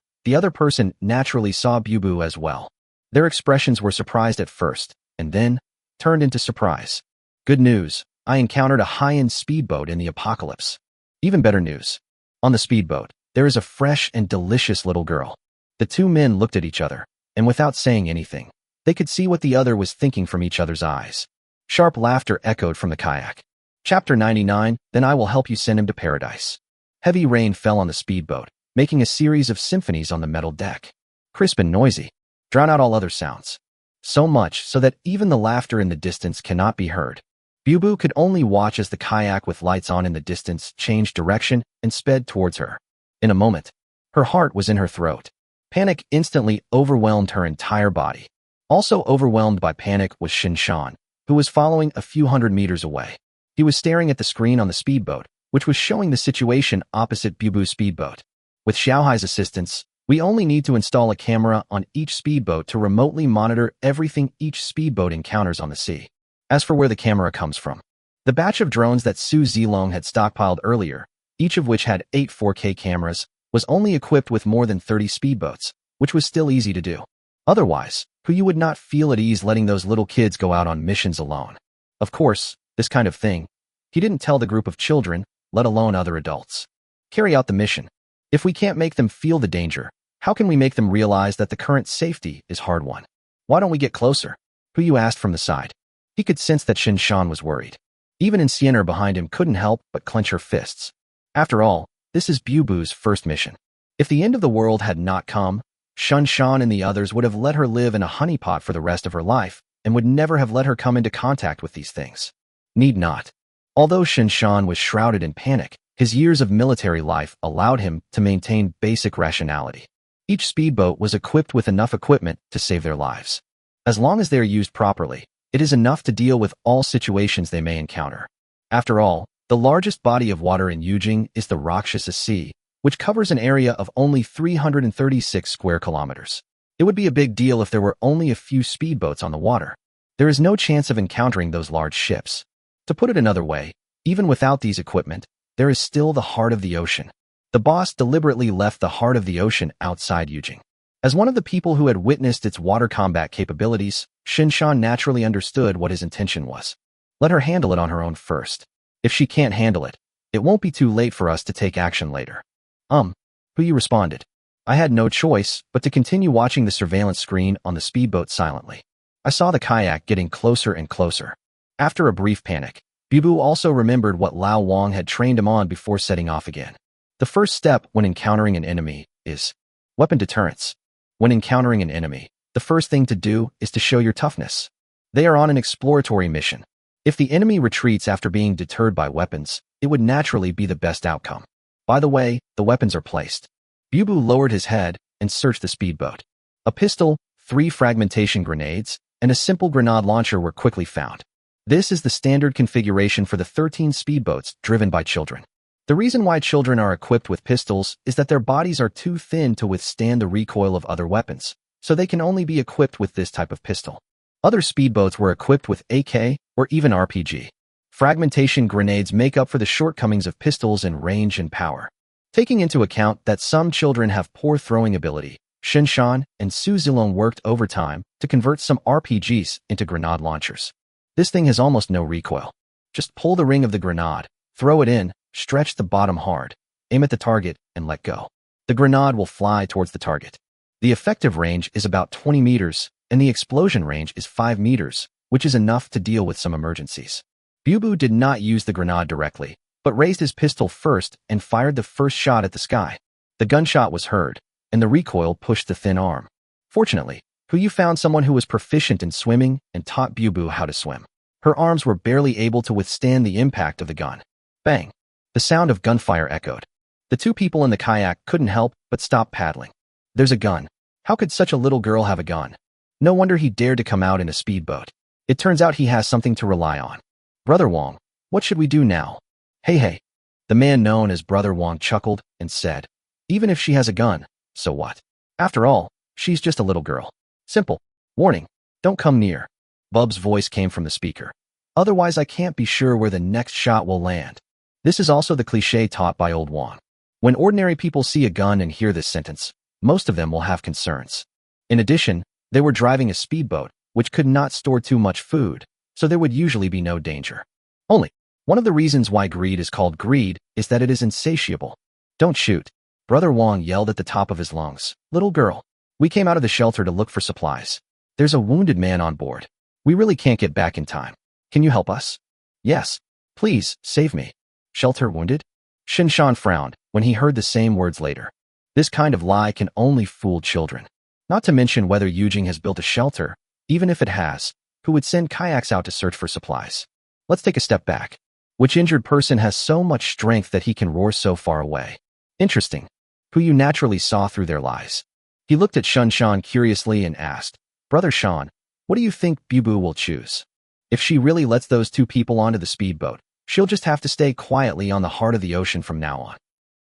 naturally saw Bubu as well. Their expressions were surprised at first, and then turned into surprise. Good news, I encountered a high-end speedboat in the apocalypse. Even better news. On the speedboat, there is a fresh and delicious little girl. The 2 men looked at each other, and without saying anything, they could see what the other was thinking from each other's eyes. Sharp laughter echoed from the kayak. Chapter 99, Then I Will Help You Send Him to Paradise. Heavy rain fell on the speedboat, making a series of symphonies on the metal deck. Crisp and noisy, drown out all other sounds. So much so that even the laughter in the distance cannot be heard. Bubu could only watch as the kayak with lights on in the distance changed direction and sped towards her. In a moment, her heart was in her throat. Panic instantly overwhelmed her entire body. Also overwhelmed by panic was Shinshan, who was following a few hundred meters away. He was staring at the screen on the speedboat, which was showing the situation opposite Bubu's speedboat. With Xiaohai's assistance, we only need to install a camera on each speedboat to remotely monitor everything each speedboat encounters on the sea. As for where the camera comes from, the batch of drones that Su Zilong had stockpiled earlier, each of which had 8 4K cameras, was only equipped with more than 30 speedboats, which was still easy to do. Otherwise, Puyu would not feel at ease letting those little kids go out on missions alone. Of course, this kind of thing, he didn't tell the group of children, let alone other adults. Carry out the mission. If we can't make them feel the danger, how can we make them realize that the current safety is hard-won? Why don't we get closer? Puyu asked from the side. He could sense that Shinshan was worried. Even Incienor behind him couldn't help but clench her fists. After all, this is Bubu's first mission. If the end of the world had not come, Shinshan and the others would have let her live in a honeypot for the rest of her life and would never have let her come into contact with these things. Need not. Although Shinshan was shrouded in panic, his years of military life allowed him to maintain basic rationality. Each speedboat was equipped with enough equipment to save their lives. As long as they are used properly, it is enough to deal with all situations they may encounter. After all, the largest body of water in Yujing is the Rakshasa Sea, which covers an area of only 336 square kilometers. It would be a big deal if there were only a few speedboats on the water. There is no chance of encountering those large ships. To put it another way, even without these equipment, there is still the heart of the ocean. The boss deliberately left the heart of the ocean outside Yujing. As one of the people who had witnessed its water combat capabilities, Shinshan naturally understood what his intention was. Let her handle it on her own first. If she can't handle it, it won't be too late for us to take action later. Puyu responded. I had no choice but to continue watching the surveillance screen on the speedboat silently. I saw the kayak getting closer and closer. After a brief panic, Bubu also remembered what Lao Wang had trained him on before setting off again. The first step when encountering an enemy is weapon deterrence. When encountering an enemy, the first thing to do is to show your toughness. They are on an exploratory mission. If the enemy retreats after being deterred by weapons, it would naturally be the best outcome. By the way, the weapons are placed. Bubu lowered his head and searched the speedboat. A pistol, 3 fragmentation grenades, and a simple grenade launcher were quickly found. This is the standard configuration for the 13 speedboats driven by children. The reason why children are equipped with pistols is that their bodies are too thin to withstand the recoil of other weapons, so they can only be equipped with this type of pistol. Other speedboats were equipped with AK or even RPG. Fragmentation grenades make up for the shortcomings of pistols in range and power. Taking into account that some children have poor throwing ability, Shinshan and Su Zilong worked overtime to convert some RPGs into grenade launchers. This thing has almost no recoil. Just pull the ring of the grenade, throw it in, stretch the bottom hard, aim at the target, and let go. The grenade will fly towards the target. The effective range is about 20 meters, and the explosion range is 5 meters, which is enough to deal with some emergencies. Bubu did not use the grenade directly, but raised his pistol first and fired the first shot at the sky. The gunshot was heard, and the recoil pushed the thin arm. Fortunately, Puyu found someone who was proficient in swimming and taught Bubu how to swim. Her arms were barely able to withstand the impact of the gun. Bang! The sound of gunfire echoed. The 2 people in the kayak couldn't help but stop paddling. There's a gun. How could such a little girl have a gun? No wonder he dared to come out in a speedboat. It turns out he has something to rely on. Brother Wong, what should we do now? Hey. The man known as Brother Wong chuckled and said, even if she has a gun, so what? After all, she's just a little girl. Simple. Warning, don't come near. Bub's voice came from the speaker. Otherwise, I can't be sure where the next shot will land. This is also the cliché taught by old Wong. When ordinary people see a gun and hear this sentence, most of them will have concerns. In addition, they were driving a speedboat, which could not store too much food, so there would usually be no danger. Only, one of the reasons why greed is called greed is that it is insatiable. Don't shoot. Brother Wong yelled at the top of his lungs. Little girl, we came out of the shelter to look for supplies. There's a wounded man on board. We really can't get back in time. Can you help us? Yes. Please, save me. Shelter wounded? Shinshan frowned when he heard the same words later. This kind of lie can only fool children. Not to mention whether Yujing has built a shelter, even if it has, who would send kayaks out to search for supplies. Let's take a step back. Which injured person has so much strength that he can roar so far away? Interesting. Who you naturally saw through their lies. He looked at Shinshan curiously and asked, Brother Shan, what do you think Bubu will choose? If she really lets those two people onto the speedboat, she'll just have to stay quietly on the heart of the ocean from now on.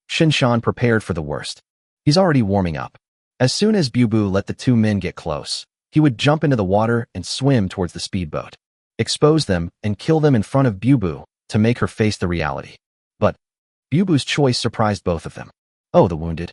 Shinshan prepared for the worst. He's already warming up. As soon as Bubu let the two men get close, he would jump into the water and swim towards the speedboat, expose them and kill them in front of Bubu to make her face the reality. But Bubu's choice surprised both of them. Oh, the wounded.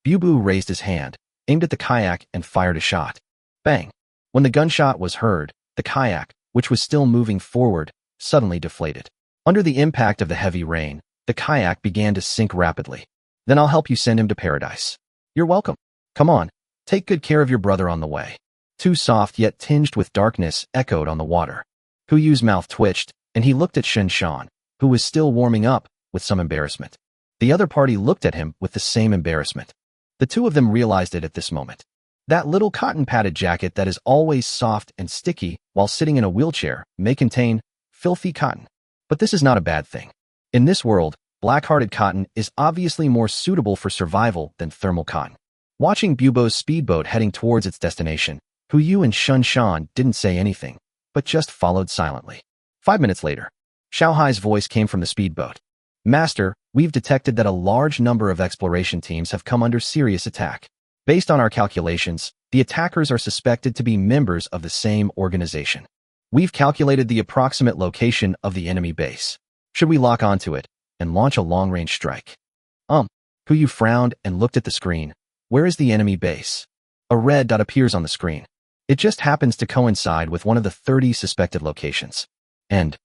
Bubu raised his hand, aimed at the kayak and fired a shot. Bang! When the gunshot was heard, the kayak, which was still moving forward, suddenly deflated. Under the impact of the heavy rain, the kayak began to sink rapidly. Then I'll help you send him to paradise. You're welcome. Come on, take good care of your brother on the way. Too soft yet tinged with darkness echoed on the water. Huyu's mouth twitched, and he looked at Shinshan, who was still warming up, with some embarrassment. The other party looked at him with the same embarrassment. The two of them realized it at this moment. That little cotton-padded jacket that is always soft and sticky while sitting in a wheelchair may contain filthy cotton. But this is not a bad thing. In this world, black-hearted cotton is obviously more suitable for survival than thermal cotton. Watching Bubo's speedboat heading towards its destination, Huyu and Shinshan didn't say anything, but just followed silently. 5 minutes later, Xiaohai's voice came from the speedboat. Master, we've detected that a large number of exploration teams have come under serious attack. Based on our calculations, the attackers are suspected to be members of the same organization. We've calculated the approximate location of the enemy base. Should we lock onto it and launch a long-range strike? Huyu frowned and looked at the screen. Where is the enemy base? A red dot appears on the screen. It just happens to coincide with one of the 30 suspected locations. And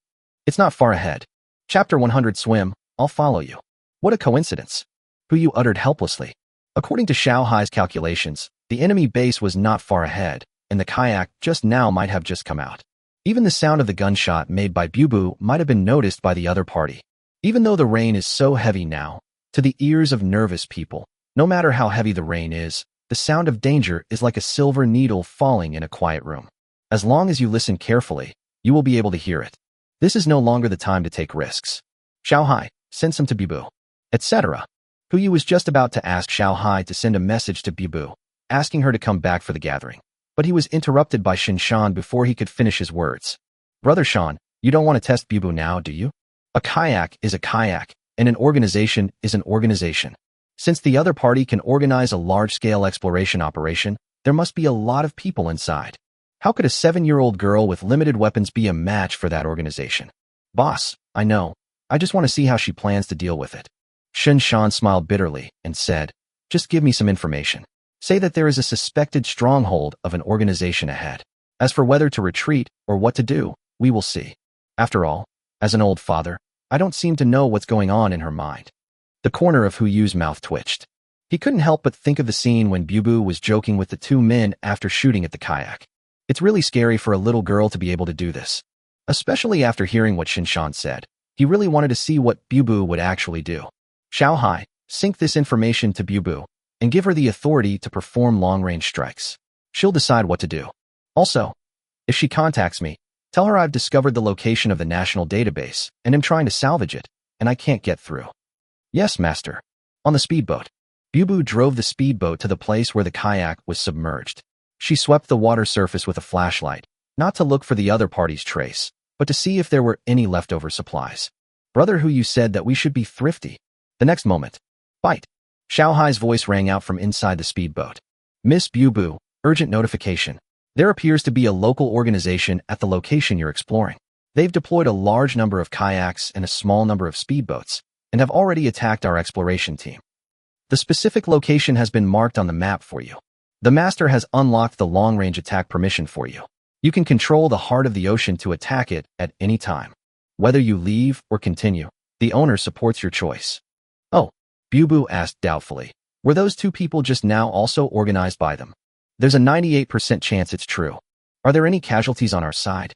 it's not far ahead. Chapter 100 Swim, I'll follow you. What a coincidence. Huyu uttered helplessly. According to Xiaohai's calculations, the enemy base was not far ahead, and the kayak just now might have just come out. Even the sound of the gunshot made by Bubu might have been noticed by the other party. Even though the rain is so heavy now, to the ears of nervous people, no matter how heavy the rain is, the sound of danger is like a silver needle falling in a quiet room. As long as you listen carefully, you will be able to hear it. This is no longer the time to take risks. Xiaohai, send some to Bubu, etc. Huyu was just about to ask Xiaohai to send a message to Bubu, asking her to come back for the gathering. But he was interrupted by Shinshan before he could finish his words. Brother Shan, you don't want to test Bubu now, do you? A kayak is a kayak, and an organization is an organization. Since the other party can organize a large-scale exploration operation, there must be a lot of people inside. How could a 7-year-old girl with limited weapons be a match for that organization? Boss, I know. I just want to see how she plans to deal with it. Shinshan smiled bitterly and said, just give me some information. Say that there is a suspected stronghold of an organization ahead. As for whether to retreat or what to do, we will see. After all, as an old father, I don't seem to know what's going on in her mind. The corner of Huyu's mouth twitched. He couldn't help but think of the scene when Bubu was joking with the two men after shooting at the kayak. It's really scary for a little girl to be able to do this. Especially after hearing what Shinshan said. He really wanted to see what Bubu would actually do. Xiaohai, sync this information to Bubu and give her the authority to perform long-range strikes. She'll decide what to do. Also, if she contacts me, tell her I've discovered the location of the national database and am trying to salvage it, and I can't get through. Yes, master. On the speedboat. Bubu drove the speedboat to the place where the kayak was submerged. She swept the water surface with a flashlight, not to look for the other party's trace, but to see if there were any leftover supplies. Brother Hu, you said that we should be thrifty. The next moment, bite. Xiaohai's voice rang out from inside the speedboat. Miss Bubu, urgent notification. There appears to be a local organization at the location you're exploring. They've deployed a large number of kayaks and a small number of speedboats, and have already attacked our exploration team. The specific location has been marked on the map for you. The master has unlocked the long-range attack permission for you. You can control the heart of the ocean to attack it at any time. Whether you leave or continue, the owner supports your choice. Oh, Bubu asked doubtfully. Were those two people just now also organized by them? There's a 98% chance it's true. Are there any casualties on our side?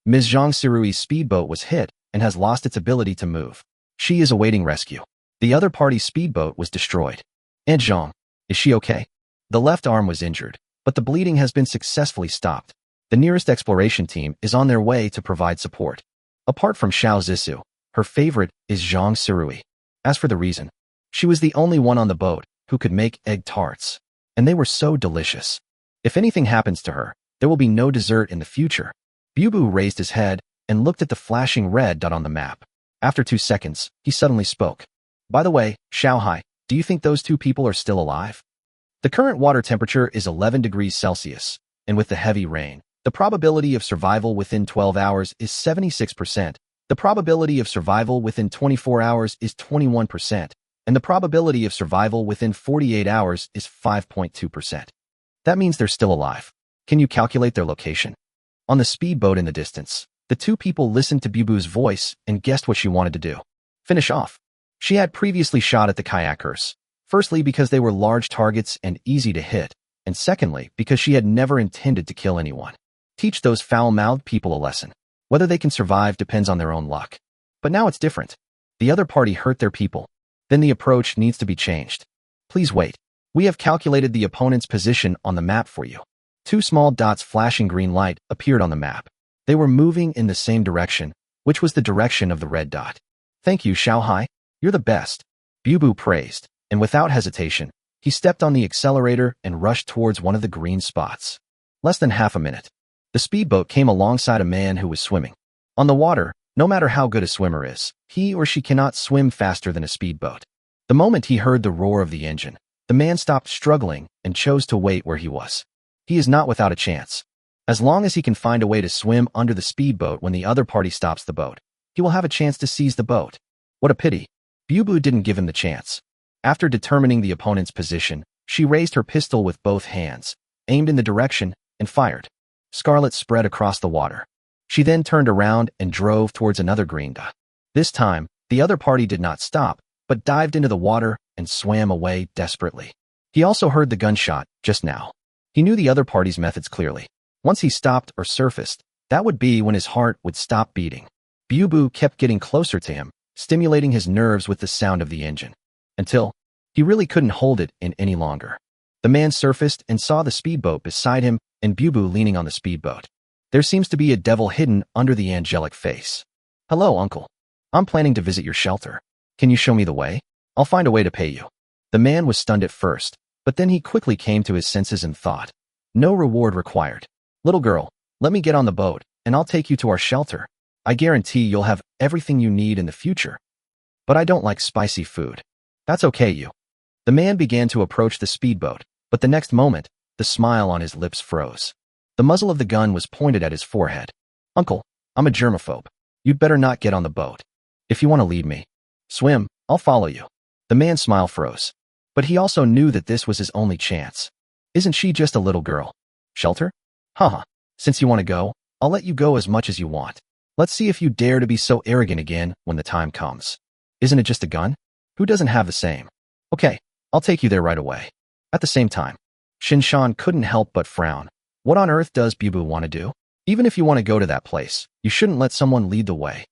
Ms. Zhang Sirui's speedboat was hit and has lost its ability to move. She is awaiting rescue. The other party's speedboat was destroyed. And Zhang, is she okay? The left arm was injured, but the bleeding has been successfully stopped. The nearest exploration team is on their way to provide support. Apart from Xiao Zissou, her favorite is Zhang Sirui. As for the reason, she was the only one on the boat who could make egg tarts, and they were so delicious. If anything happens to her, there will be no dessert in the future. Bubu raised his head and looked at the flashing red dot on the map. After 2 seconds, he suddenly spoke. By the way, Xiaohai, do you think those two people are still alive? The current water temperature is 11 degrees Celsius, and with the heavy rain, the probability of survival within 12 hours is 76%. The probability of survival within 24 hours is 21%, and the probability of survival within 48 hours is 5.2%. That means they're still alive. Can you calculate their location? On the speedboat in the distance, the two people listened to Bubu's voice and guessed what she wanted to do. Finish off. She had previously shot at the kayakers, firstly because they were large targets and easy to hit, and secondly because she had never intended to kill anyone. Teach those foul-mouthed people a lesson. Whether they can survive depends on their own luck. But now it's different. The other party hurt their people. Then the approach needs to be changed. Please wait. We have calculated the opponent's position on the map for you. 2 small dots flashing green light appeared on the map. They were moving in the same direction, which was the direction of the red dot. Thank you, Xiaohai. You're the best. Bubu praised, and without hesitation, he stepped on the accelerator and rushed towards one of the green spots. Less than half a minute. The speedboat came alongside a man who was swimming. On the water, no matter how good a swimmer is, he or she cannot swim faster than a speedboat. The moment he heard the roar of the engine, the man stopped struggling and chose to wait where he was. He is not without a chance. As long as he can find a way to swim under the speedboat when the other party stops the boat, he will have a chance to seize the boat. What a pity. Bubu didn't give him the chance. After determining the opponent's position, she raised her pistol with both hands, aimed in the direction, and fired. Scarlet spread across the water. She then turned around and drove towards another green dot. This time, the other party did not stop, but dived into the water and swam away desperately. He also heard the gunshot just now. He knew the other party's methods clearly. Once he stopped or surfaced, that would be when his heart would stop beating. Bubu kept getting closer to him, stimulating his nerves with the sound of the engine, until he really couldn't hold it in any longer. The man surfaced and saw the speedboat beside him and Bubu leaning on the speedboat. There seems to be a devil hidden under the angelic face. Hello, uncle. I'm planning to visit your shelter. Can you show me the way? I'll find a way to pay you. The man was stunned at first, but then he quickly came to his senses and thought, no reward required. Little girl, let me get on the boat, and I'll take you to our shelter. I guarantee you'll have everything you need in the future. But I don't like spicy food. That's okay, you. The man began to approach the speedboat, but the next moment, the smile on his lips froze. The muzzle of the gun was pointed at his forehead. Uncle, I'm a germaphobe. You'd better not get on the boat. If you want to lead me, swim, I'll follow you. The man's smile froze. But he also knew that this was his only chance. Isn't she just a little girl? Shelter? Haha. Since you want to go, I'll let you go as much as you want. Let's see if you dare to be so arrogant again when the time comes. Isn't it just a gun? Who doesn't have the same? Okay, I'll take you there right away. At the same time, Shinshan couldn't help but frown. What on earth does Bubu want to do? Even if you want to go to that place, you shouldn't let someone lead the way.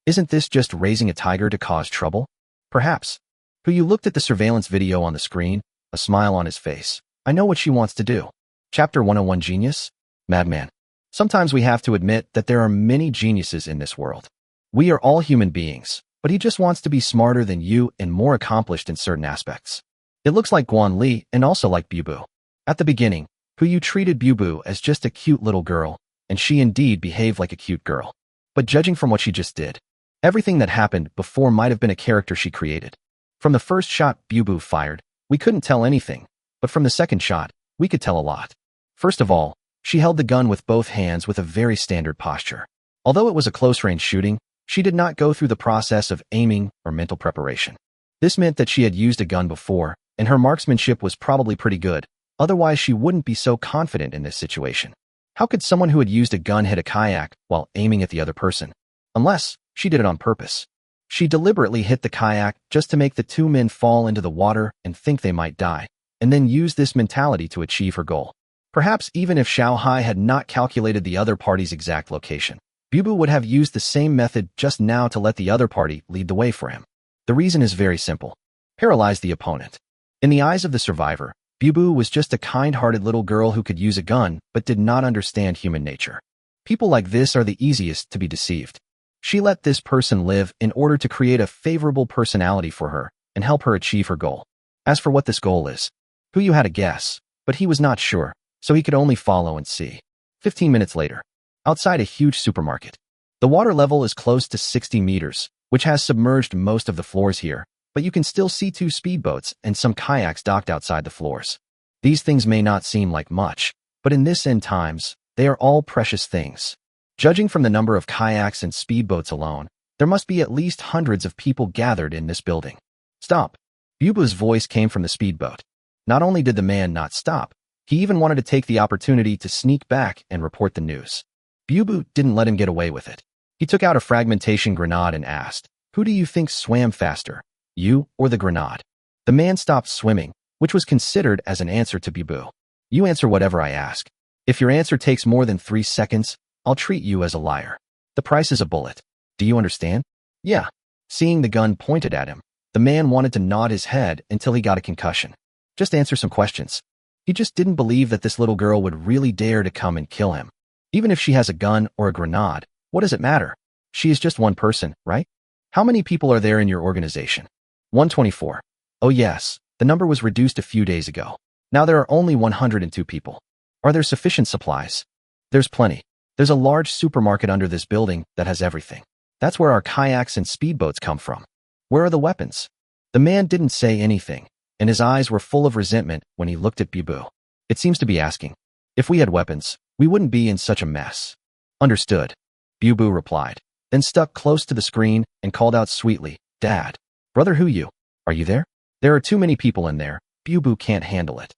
Isn't this just raising a tiger to cause trouble? Perhaps. Who looked at the surveillance video on the screen, a smile on his face. I know what she wants to do. Chapter 101 Genius? Madman. Sometimes we have to admit that there are many geniuses in this world. We are all human beings, but he just wants to be smarter than you and more accomplished in certain aspects. It looks like Guan Li and also like Bubu. At the beginning, Who treated Bubu as just a cute little girl, and she indeed behaved like a cute girl. But judging from what she just did, everything that happened before might have been a character she created. From the first shot Bubu fired, we couldn't tell anything, but from the second shot, we could tell a lot. First of all, she held the gun with both hands with a very standard posture. Although it was a close-range shooting, she did not go through the process of aiming or mental preparation. This meant that she had used a gun before, and her marksmanship was probably pretty good, otherwise she wouldn't be so confident in this situation. How could someone who had used a gun hit a kayak while aiming at the other person? Unless she did it on purpose. She deliberately hit the kayak just to make the two men fall into the water and think they might die, and then use this mentality to achieve her goal. Perhaps even if Xiao Hai had not calculated the other party's exact location, Bubu would have used the same method just now to let the other party lead the way for him. The reason is very simple. Paralyze the opponent. In the eyes of the survivor, Bubu was just a kind-hearted little girl who could use a gun but did not understand human nature. People like this are the easiest to be deceived. She let this person live in order to create a favorable personality for her and help her achieve her goal. As for what this goal is, Huyu had a guess, but he was not sure, so he could only follow and see. 15 minutes later, outside a huge supermarket. The water level is close to 60 meters, which has submerged most of the floors here, but you can still see 2 speedboats and some kayaks docked outside the floors. These things may not seem like much, but in this end times, they are all precious things. Judging from the number of kayaks and speedboats alone, there must be at least hundreds of people gathered in this building. Stop! Bubu's voice came from the speedboat. Not only did the man not stop, he even wanted to take the opportunity to sneak back and report the news. Bubu didn't let him get away with it. He took out a fragmentation grenade and asked, "Who do you think swam faster, you or the grenade?" The man stopped swimming, which was considered as an answer to Bubu. "You answer whatever I ask. If your answer takes more than 3 seconds, I'll treat you as a liar. The price is a bullet. Do you understand?" "Yeah." Seeing the gun pointed at him, the man wanted to nod his head until he got a concussion. Just answer some questions. He just didn't believe that this little girl would really dare to come and kill him. Even if she has a gun or a grenade, what does it matter? She is just one person, right? How many people are there in your organization? 124. Oh yes, the number was reduced a few days ago. Now there are only 102 people. Are there sufficient supplies? There's plenty. There's a large supermarket under this building that has everything. That's where our kayaks and speedboats come from. Where are the weapons? The man didn't say anything, and his eyes were full of resentment when he looked at Bubu. It seems to be asking, if we had weapons, we wouldn't be in such a mess. Understood, Bubu replied, then stuck close to the screen and called out sweetly, "Dad, brother Huyu, are you there?" There are too many people in there, Bubu can't handle it.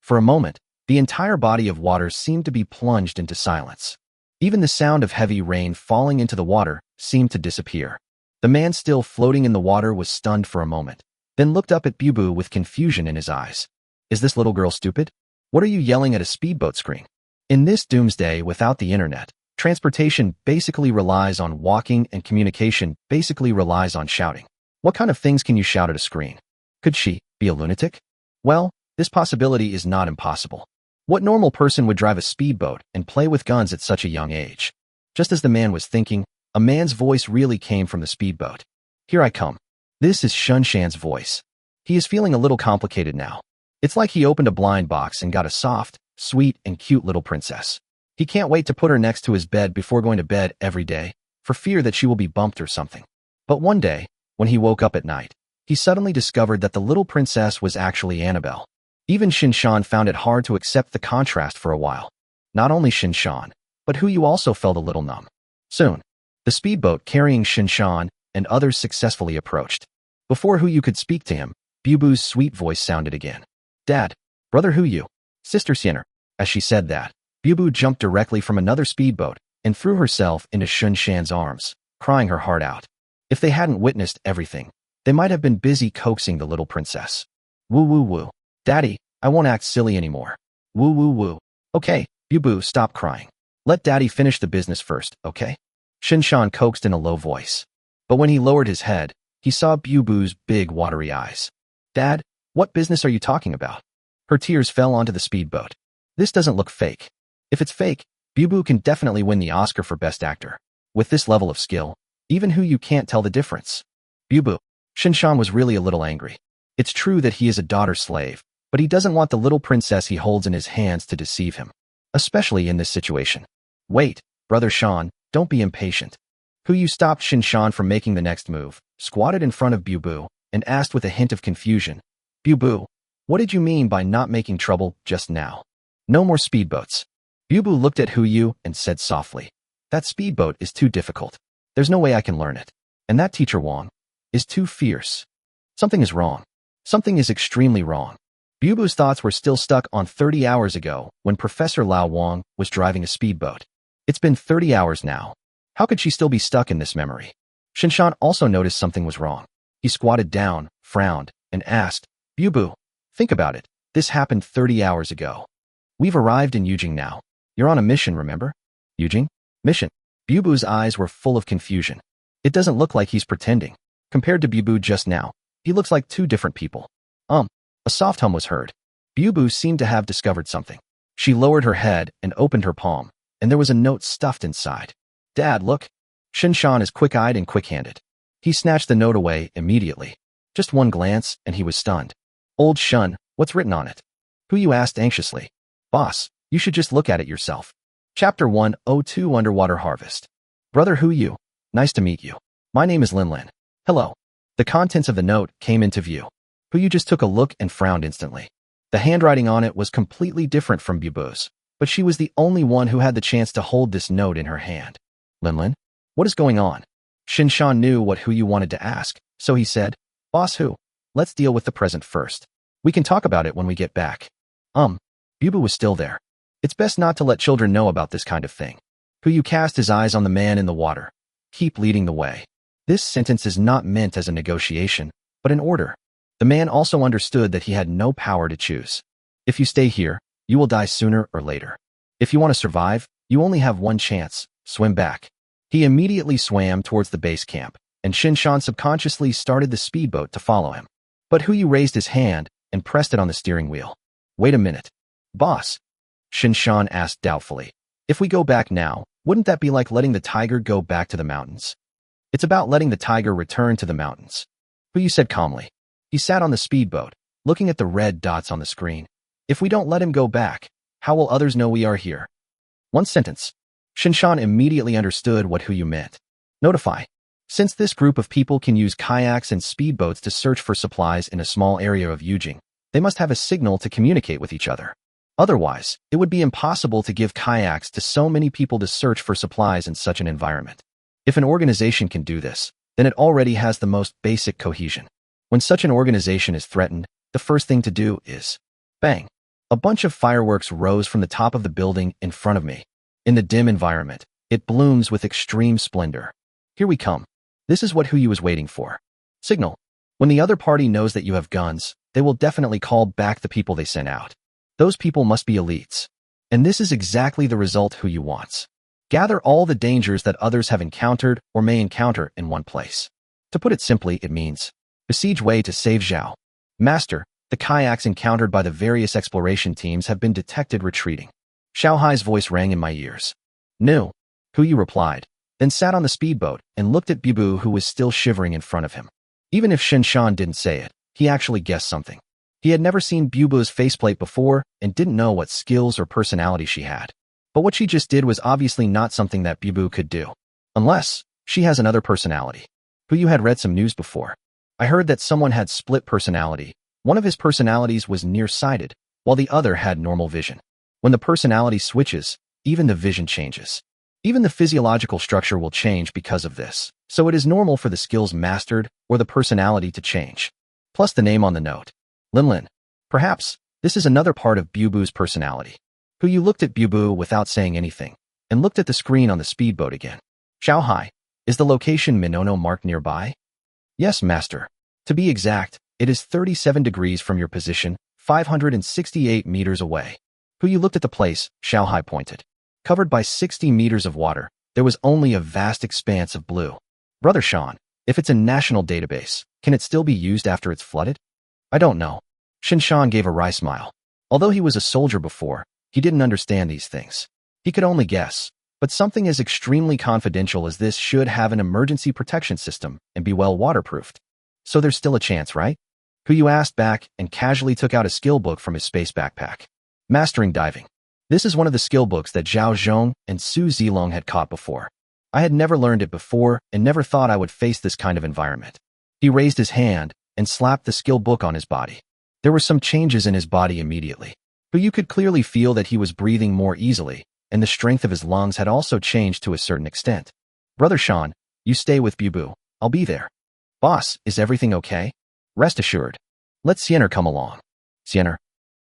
For a moment, the entire body of water seemed to be plunged into silence. Even the sound of heavy rain falling into the water seemed to disappear. The man still floating in the water was stunned for a moment, then looked up at Bubu with confusion in his eyes. Is this little girl stupid? What are you yelling at a speedboat screen? In this doomsday without the internet, transportation basically relies on walking and communication basically relies on shouting. What kind of things can you shout at a screen? Could she be a lunatic? Well, this possibility is not impossible. What normal person would drive a speedboat and play with guns at such a young age? Just as the man was thinking, a man's voice really came from the speedboat. Here I come. This is Shunshan's voice. He is feeling a little complicated now. It's like he opened a blind box and got a soft, sweet, and cute little princess. He can't wait to put her next to his bed before going to bed every day, for fear that she will be bumped or something. But one day, when he woke up at night, he suddenly discovered that the little princess was actually Annabelle. Even Shinshan found it hard to accept the contrast for a while. Not only Shinshan, but Huyu also felt a little numb. Soon, the speedboat carrying Shinshan and others successfully approached. Before Huyu could speak to him, Bubu's sweet voice sounded again. Dad, brother Huyu, sister Xiener. As she said that, Bubu jumped directly from another speedboat and threw herself into Shunshan's arms, crying her heart out. If they hadn't witnessed everything, they might have been busy coaxing the little princess. Woo woo woo. Daddy, I won't act silly anymore. Woo woo woo. Okay, Bubu, stop crying. Let Daddy finish the business first, okay? Shinshan coaxed in a low voice. But when he lowered his head, he saw Bubu's big watery eyes. Dad, what business are you talking about? Her tears fell onto the speedboat. This doesn't look fake. If it's fake, Bubu can definitely win the Oscar for Best Actor. With this level of skill, even Huyu can't tell the difference. Bubu. Shinshan was really a little angry. It's true that he is a daughter slave, but he doesn't want the little princess he holds in his hands to deceive him. Especially in this situation. Wait, brother Shan, don't be impatient. Yu stopped Shinshan from making the next move, squatted in front of Bu, and asked with a hint of confusion, Bu, what did you mean by not making trouble just now? No more speedboats. Bu looked at Yu and said softly, that speedboat is too difficult. There's no way I can learn it. And that teacher Wang is too fierce. Something is wrong. Something is extremely wrong. Bubu's thoughts were still stuck on 30 hours ago when Professor Lao Wang was driving a speedboat. It's been 30 hours now. How could she still be stuck in this memory? Shinshan also noticed something was wrong. He squatted down, frowned, and asked, Bu, think about it. This happened 30 hours ago. We've arrived in Yujing now. You're on a mission, remember? Yujing? Mission. Bubu's eyes were full of confusion. It doesn't look like he's pretending. Compared to Bu just now, he looks like two different people. A soft hum was heard. Bu seemed to have discovered something. She lowered her head and opened her palm, and there was a note stuffed inside. Dad, look. Shinshan is quick-eyed and quick-handed. He snatched the note away immediately. Just one glance, and he was stunned. Old Shun, what's written on it? Yu asked anxiously. Boss, you should just look at it yourself. Chapter 102 Underwater Harvest. Brother Yu, nice to meet you. My name is Lin. Hello. The contents of the note came into view. Yu just took a look and frowned instantly. The handwriting on it was completely different from Bubu's, but she was the only one who had the chance to hold this note in her hand. Lin, what is going on? Shinshan knew what Yu wanted to ask, so he said, Boss Hu, let's deal with the present first. We can talk about it when we get back. Bubu was still there. It's best not to let children know about this kind of thing. Yu cast his eyes on the man in the water. Keep leading the way. This sentence is not meant as a negotiation, but an order. The man also understood that he had no power to choose. If you stay here, you will die sooner or later. If you want to survive, you only have one chance, swim back. He immediately swam towards the base camp, and Shinshan subconsciously started the speedboat to follow him. But Yu raised his hand and pressed it on the steering wheel. Wait a minute. Boss? Shinshan asked doubtfully. If we go back now, wouldn't that be like letting the tiger go back to the mountains? It's about letting the tiger return to the mountains. Yu said calmly. He sat on the speedboat, looking at the red dots on the screen. If we don't let him go back, how will others know we are here? One sentence. Shinshan immediately understood what Yu meant. Notify. Since this group of people can use kayaks and speedboats to search for supplies in a small area of Yujing, they must have a signal to communicate with each other. Otherwise, it would be impossible to give kayaks to so many people to search for supplies in such an environment. If an organization can do this, then it already has the most basic cohesion. When such an organization is threatened, the first thing to do is bang. A bunch of fireworks rose from the top of the building in front of me. In the dim environment, it blooms with extreme splendor. Here we come. This is what Yu was waiting for. Signal. When the other party knows that you have guns, they will definitely call back the people they sent out. Those people must be elites. And this is exactly the result Yu wants. Gather all the dangers that others have encountered or may encounter in one place. To put it simply, it means besiege Wei to save Zhao. Master, the kayaks encountered by the various exploration teams have been detected retreating. Xiao Hai's voice rang in my ears. No. Yu replied, then sat on the speedboat and looked at Bu who was still shivering in front of him. Even if Shinshan didn't say it, he actually guessed something. He had never seen Bubu's faceplate before and didn't know what skills or personality she had. But what she just did was obviously not something that Bu could do. Unless she has another personality. Yu had read some news before. I heard that someone had split personality. One of his personalities was nearsighted, while the other had normal vision. When the personality switches, even the vision changes. Even the physiological structure will change because of this, so it is normal for the skills mastered or the personality to change. Plus the name on the note. Lin. Perhaps, this is another part of Bubu's personality. Yu looked at Bu without saying anything, and looked at the screen on the speedboat again. Xiao Hai, is the location Minono marked nearby? Yes, master. To be exact, it is 37 degrees from your position, 568 meters away. Yu looked at the place, Xiao Hai pointed. Covered by 60 meters of water, there was only a vast expanse of blue. Brother Sean, if it's a national database, can it still be used after it's flooded? I don't know. Shinshan gave a wry smile. Although he was a soldier before, he didn't understand these things. He could only guess, but something as extremely confidential as this should have an emergency protection system and be well waterproofed. So there's still a chance, right? Yu asked back and casually took out a skill book from his space backpack. Mastering diving. This is one of the skill books that Zhao Zhong and Su Zilong had caught before. I had never learned it before and never thought I would face this kind of environment. He raised his hand and slapped the skill book on his body. There were some changes in his body immediately, but you could clearly feel that he was breathing more easily, and the strength of his lungs had also changed to a certain extent. Brother Sean, you stay with Bubu. I'll be there. Boss, is everything okay? Rest assured. Let Siener come along. Siener,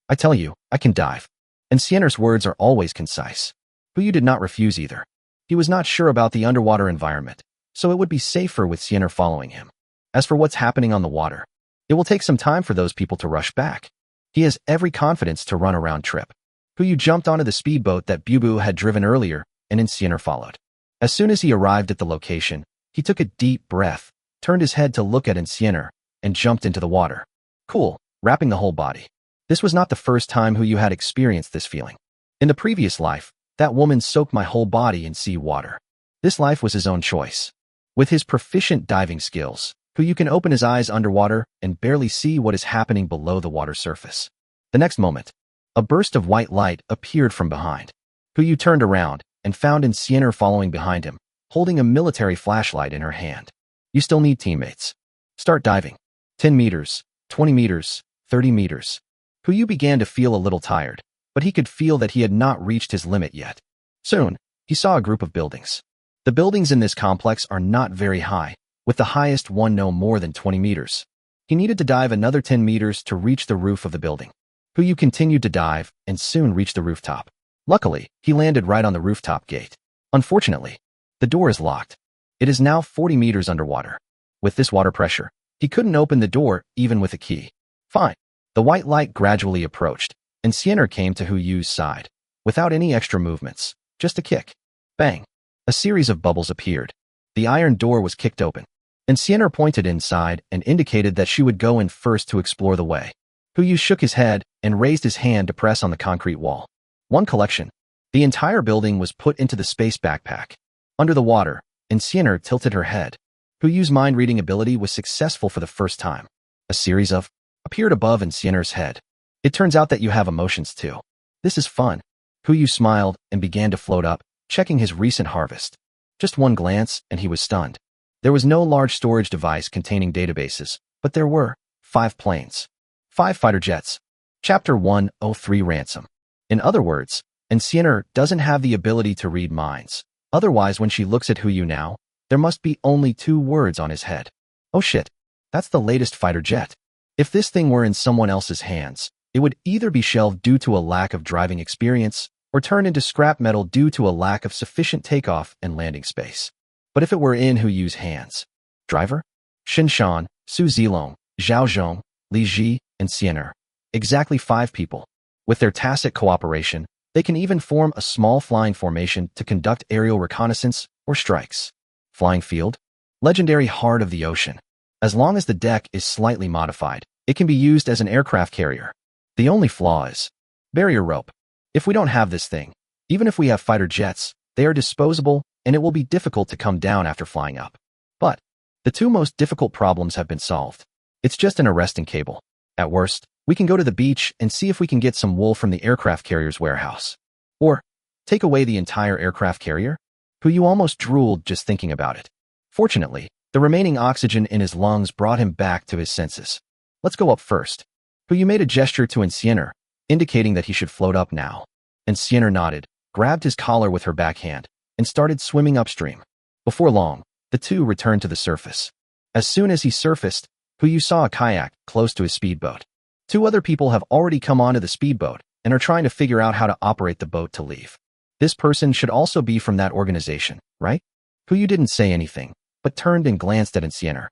I tell you, I can dive. And Siener's words are always concise. Buyu did not refuse either. He was not sure about the underwater environment, so it would be safer with Siener following him. As for what's happening on the water, it will take some time for those people to rush back. He has every confidence to run a round trip. Buyu jumped onto the speedboat that Bubu had driven earlier, and Siener followed. As soon as he arrived at the location, he took a deep breath, turned his head to look at Siener, and jumped into the water. Cool, wrapping the whole body. This was not the first time Huyu had experienced this feeling. In the previous life, that woman soaked my whole body in sea water. This life was his own choice. With his proficient diving skills, Huyu can open his eyes underwater and barely see what is happening below the water surface. The next moment, a burst of white light appeared from behind. Huyu turned around and found Siener following behind him, holding a military flashlight in her hand. You still need teammates. Start diving. 10 meters, 20 meters, 30 meters. Huyu began to feel a little tired, but he could feel that he had not reached his limit yet. Soon, he saw a group of buildings. The buildings in this complex are not very high, with the highest one no more than 20 meters. He needed to dive another 10 meters to reach the roof of the building. Huyu continued to dive and soon reached the rooftop. Luckily, he landed right on the rooftop gate. Unfortunately, the door is locked. It is now 40 meters underwater. With this water pressure, he couldn't open the door even with a key. Fine. The white light gradually approached, and Siener came to Huyu's side, without any extra movements, just a kick. Bang! A series of bubbles appeared. The iron door was kicked open, and Siener pointed inside and indicated that she would go in first to explore the way. Huyu shook his head and raised his hand to press on the concrete wall. One collection. The entire building was put into the space backpack. Under the water, and Siener tilted her head. Huyu's mind-reading ability was successful for the first time. A series of appeared above Siener's head. It turns out that you have emotions too. This is fun. Huyu smiled and began to float up, checking his recent harvest. Just one glance and he was stunned. There was no large storage device containing databases, but there were 5 planes, 5 fighter jets. Chapter 103 Ransom. In other words, Siener doesn't have the ability to read minds. Otherwise, when she looks at Huyu now, there must be only 2 words on his head. Oh shit, that's the latest fighter jet. If this thing were in someone else's hands, it would either be shelved due to a lack of driving experience or turned into scrap metal due to a lack of sufficient takeoff and landing space. But if it were in Huyu's hands, driver? Shin Shan, Su Zilong, Zhao Zhong, Li Ji, and Siener. Exactly 5 people. With their tacit cooperation, they can even form a small flying formation to conduct aerial reconnaissance or strikes. Flying field? Legendary Heart of the Ocean. As long as the deck is slightly modified, it can be used as an aircraft carrier. The only flaw is barrier rope. If we don't have this thing, even if we have fighter jets, they are disposable and it will be difficult to come down after flying up. But the 2 most difficult problems have been solved. It's just an arresting cable. At worst, we can go to the beach and see if we can get some wool from the aircraft carrier's warehouse. Or take away the entire aircraft carrier? Huyu almost drooled just thinking about it. Fortunately, the remaining oxygen in his lungs brought him back to his senses. Let's go up first. Huyu made a gesture to Siener, indicating that he should float up now. Siener nodded, grabbed his collar with her backhand, and started swimming upstream. Before long, the 2 returned to the surface. As soon as he surfaced, Huyu saw a kayak close to his speedboat. 2 other people have already come onto the speedboat and are trying to figure out how to operate the boat to leave. This person should also be from that organization, right? Huyu didn't say anything, but turned and glanced at Siener.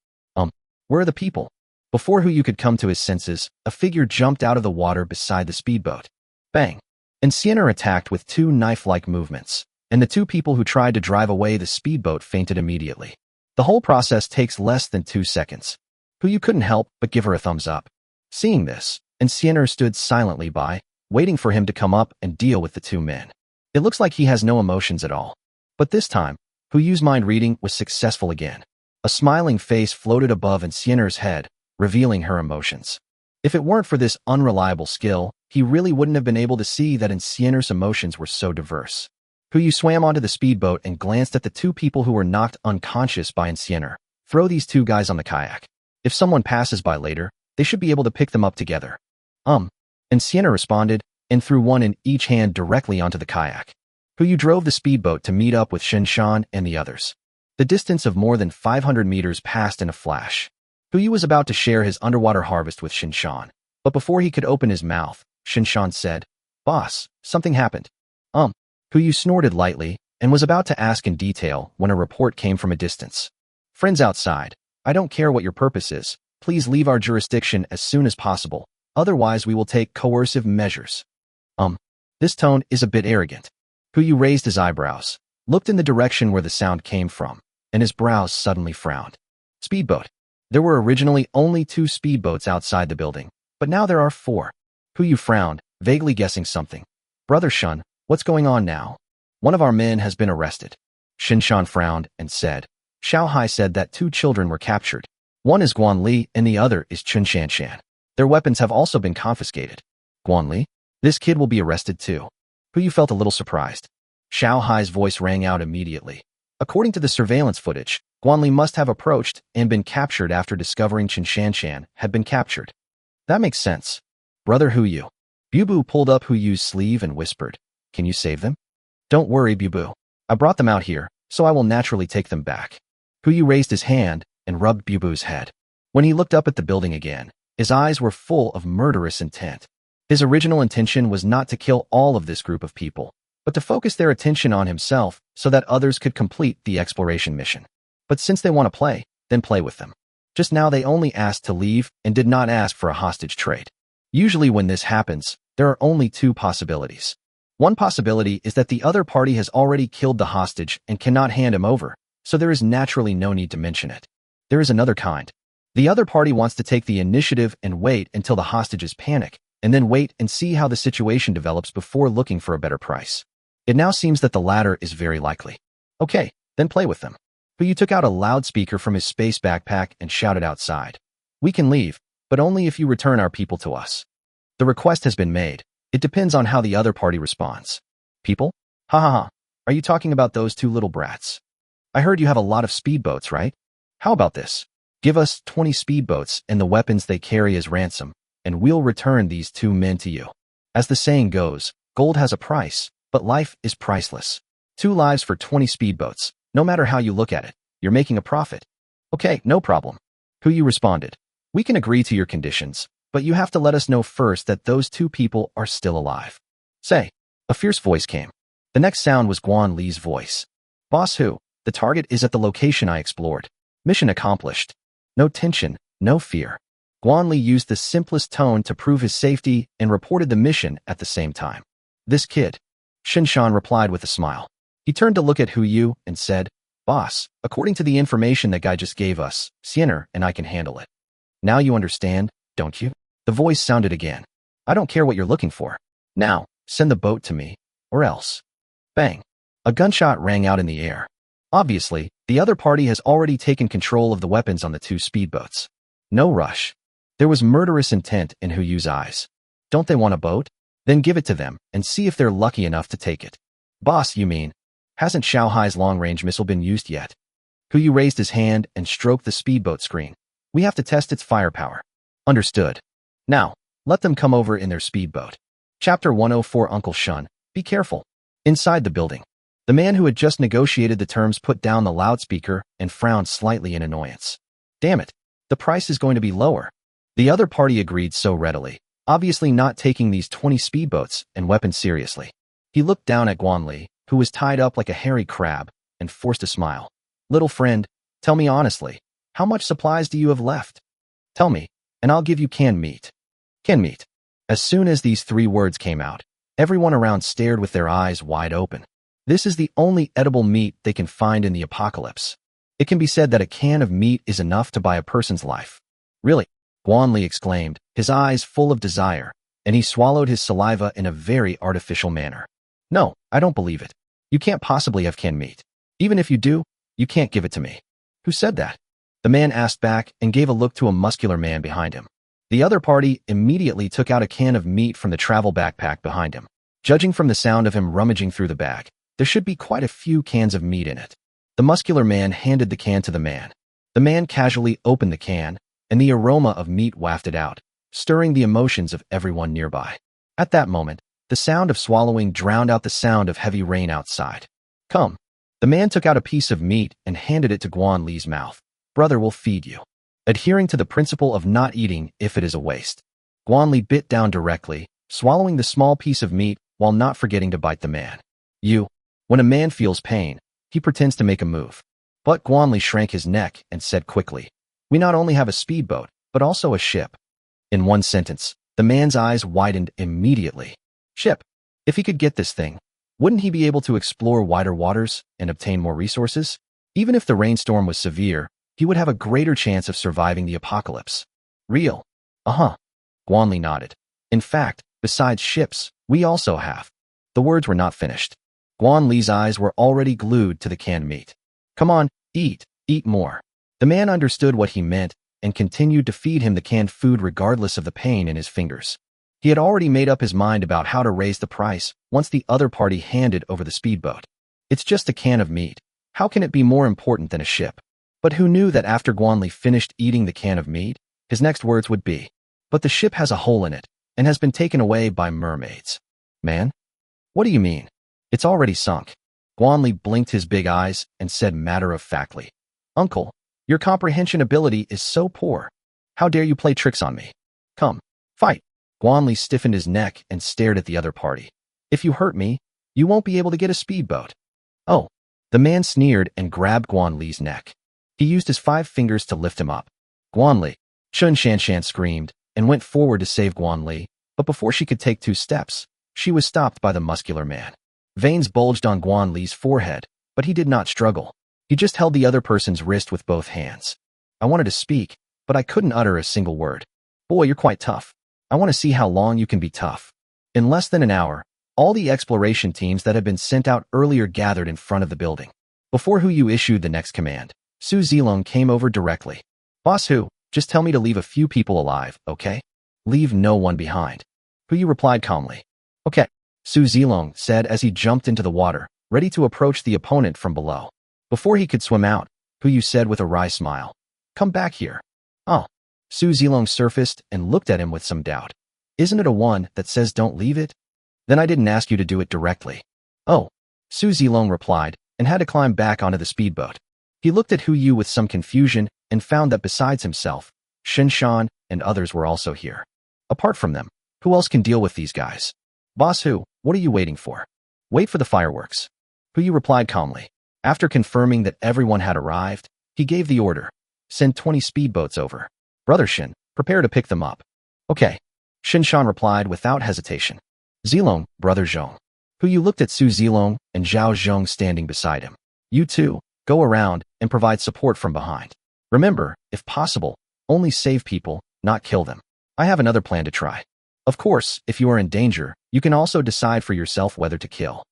Where are the people? Before Huyu could come to his senses, a figure jumped out of the water beside the speedboat. Bang! Siener attacked with 2 knife-like movements, and the 2 people who tried to drive away the speedboat fainted immediately. The whole process takes less than 2 seconds. Huyu couldn't help but give her a thumbs up. Seeing this, Siener stood silently by, waiting for him to come up and deal with the 2 men. It looks like he has no emotions at all. But this time, Huyu's mind reading was successful again. A smiling face floated above Siener's head, revealing her emotions. If it weren't for this unreliable skill, he really wouldn't have been able to see that Siener's emotions were so diverse. Yu swam onto the speedboat and glanced at the two people who were knocked unconscious by Insienner. Throw these two guys on the kayak. If someone passes by later, they should be able to pick them up together. Insienner responded and threw one in each hand directly onto the kayak. Yu drove the speedboat to meet up with Shinshan and the others. The distance of more than 500 meters passed in a flash. Yu was about to share his underwater harvest with Shinshan, but before he could open his mouth, Shinshan said, "Boss, something happened." Yu snorted lightly and was about to ask in detail when a report came from a distance. "Friends outside, I don't care what your purpose is. Please leave our jurisdiction as soon as possible. Otherwise, we will take coercive measures." This tone is a bit arrogant. Yu raised his eyebrows, looked in the direction where the sound came from, and his brows suddenly frowned. Speedboat. There were originally only 2 speedboats outside the building, but now there are 4. Yu frowned, vaguely guessing something. "Brother Shun, what's going on now?" "One of our men has been arrested." Shinshan frowned and said, "Xiao Hai said that 2 children were captured. One is Guan Li and the other is Chun Shanshan. Their weapons have also been confiscated." "Guan Li? This kid will be arrested too." Yu felt a little surprised. Xiao Hai's voice rang out immediately. According to the surveillance footage, Guan Li must have approached and been captured after discovering Chun Shanshan had been captured. "That makes sense. Brother Yu." Bubu pulled up Yu's sleeve and whispered, "Can you save them?" "Don't worry, Bubu. I brought them out here, so I will naturally take them back." Yu raised his hand and rubbed Bubu's head. When he looked up at the building again, his eyes were full of murderous intent. His original intention was not to kill all of this group of people, but to focus their attention on himself so that others could complete the exploration mission. But since they want to play, then play with them. Just now they only asked to leave and did not ask for a hostage trade. Usually when this happens, there are only 2 possibilities. One possibility is that the other party has already killed the hostage and cannot hand him over, so there is naturally no need to mention it. There is another kind. The other party wants to take the initiative and wait until the hostages panic, and then wait and see how the situation develops before looking for a better price. It now seems that the latter is very likely. "Okay, then play with them." Yu took out a loudspeaker from his space backpack and shouted outside, "We can leave, but only if you return our people to us. The request has been made. It depends on how the other party responds." "People? Ha ha ha. Are you talking about those 2 little brats? I heard you have a lot of speedboats, right? How about this? Give us 20 speedboats and the weapons they carry as ransom, and we'll return these 2 men to you. As the saying goes, gold has a price, but life is priceless. 2 lives for 20 speedboats. No matter how you look at it, you're making a profit." "Okay, no problem." Yu responded, "We can agree to your conditions, but you have to let us know first that those 2 people are still alive." "Say," a fierce voice came. The next sound was Guan Li's voice. "Boss Hu, the target is at the location I explored. Mission accomplished. No tension, no fear." Guan Li used the simplest tone to prove his safety and reported the mission at the same time. "This kid," Shinshan replied with a smile. He turned to look at Yu and said, "Boss, according to the information that guy just gave us, Sienner and I can handle it. Now you understand, don't you?" The voice sounded again. "I don't care what you're looking for. Now, send the boat to me, or else." Bang! A gunshot rang out in the air. Obviously, the other party has already taken control of the weapons on the 2 speedboats. No rush. There was murderous intent in Yu's eyes. "Don't they want a boat? Then give it to them and see if they're lucky enough to take it." "Boss, you mean? Hasn't Xiao Hai's long-range missile been used yet?" Yu raised his hand and stroked the speedboat screen. "We have to test its firepower." "Understood. Now, let them come over in their speedboat." Chapter 104 Uncle Shun, be careful. Inside the building, the man who had just negotiated the terms put down the loudspeaker and frowned slightly in annoyance. "Damn it, the price is going to be lower." The other party agreed so readily, obviously not taking these 20 speedboats and weapons seriously. He looked down at Guan Li, who was tied up like a hairy crab, and forced a smile. "Little friend, tell me honestly, how much supplies do you have left? Tell me, and I'll give you canned meat." Canned meat. As soon as these 3 words came out, everyone around stared with their eyes wide open. This is the only edible meat they can find in the apocalypse. It can be said that a can of meat is enough to buy a person's life. "Really?" Guan Li exclaimed, his eyes full of desire, and he swallowed his saliva in a very artificial manner. "No, I don't believe it. You can't possibly have canned meat. Even if you do, you can't give it to me." "Who said that?" The man asked back and gave a look to a muscular man behind him. The other party immediately took out a can of meat from the travel backpack behind him. Judging from the sound of him rummaging through the bag, There should be quite a few cans of meat in it. The muscular man handed the can to the man. The man casually opened the can, and the aroma of meat wafted out, stirring the emotions of everyone nearby. At that moment, the sound of swallowing drowned out the sound of heavy rain outside. Come. The man took out a piece of meat and handed it to Guan Li's mouth. Brother will feed you. Adhering to the principle of not eating if it is a waste. Guan Li bit down directly, swallowing the small piece of meat while not forgetting to bite the man. When a man feels pain, he pretends to make a move. But Guan Li shrank his neck and said quickly, we not only have a speedboat, but also a ship. In one sentence, the man's eyes widened immediately. Ship. If he could get this thing, wouldn't he be able to explore wider waters and obtain more resources? Even if the rainstorm was severe, he would have a greater chance of surviving the apocalypse. Real. Guan Li nodded. In fact, besides ships, we also have. The words were not finished. Guan Li's eyes were already glued to the canned meat. Come on, eat more. The man understood what he meant and continued to feed him the canned food regardless of the pain in his fingers. He had already made up his mind about how to raise the price once the other party handed over the speedboat. It's just a can of meat. How can it be more important than a ship? But who knew that after Guan Li finished eating the can of meat, his next words would be, but the ship has a hole in it and has been taken away by mermaids. Man? What do you mean? It's already sunk. Guan Li blinked his big eyes and said matter-of-factly, Uncle, your comprehension ability is so poor. How dare you play tricks on me? Come, fight. Guan Li stiffened his neck and stared at the other party. If you hurt me, you won't be able to get a speedboat. Oh. The man sneered and grabbed Guan Li's neck. He used his 5 fingers to lift him up. Guan Li, Chun Shanshan screamed and went forward to save Guan Li, but before she could take 2 steps, she was stopped by the muscular man. Veins bulged on Guan Li's forehead, but he did not struggle. He just held the other person's wrist with both hands. I wanted to speak, but I couldn't utter a single word. Boy, you're quite tough. I want to see how long you can be tough. In less than an hour, all the exploration teams that had been sent out earlier gathered in front of the building. Before Hu Yu issued the next command, Su Zilong came over directly. Boss Hu, just tell me to leave a few people alive, okay? Leave no one behind. Hu Yu replied calmly. Okay, Su Zilong said as he jumped into the water, ready to approach the opponent from below. Before he could swim out, Hu Yu said with a wry smile, come back here. Oh. Su Zilong surfaced and looked at him with some doubt. Isn't it a one that says don't leave it? Then I didn't ask you to do it directly. Oh. Su Zilong replied and had to climb back onto the speedboat. He looked at Hu Yu with some confusion and found that besides himself, Shen Shan and others were also here. Apart from them, who else can deal with these guys? Boss Hu, what are you waiting for? Wait for the fireworks. Hu Yu replied calmly. After confirming that everyone had arrived, he gave the order. Send 20 speedboats over. Brother Shin, prepare to pick them up. Okay. Shin Shan replied without hesitation. Zilong, Brother Zhong. Hu Yu looked at Su Zilong and Zhao Zhong standing beside him. You two, go around and provide support from behind. Remember, if possible, only save people, not kill them. I have another plan to try. Of course, if you are in danger, you can also decide for yourself whether to kill.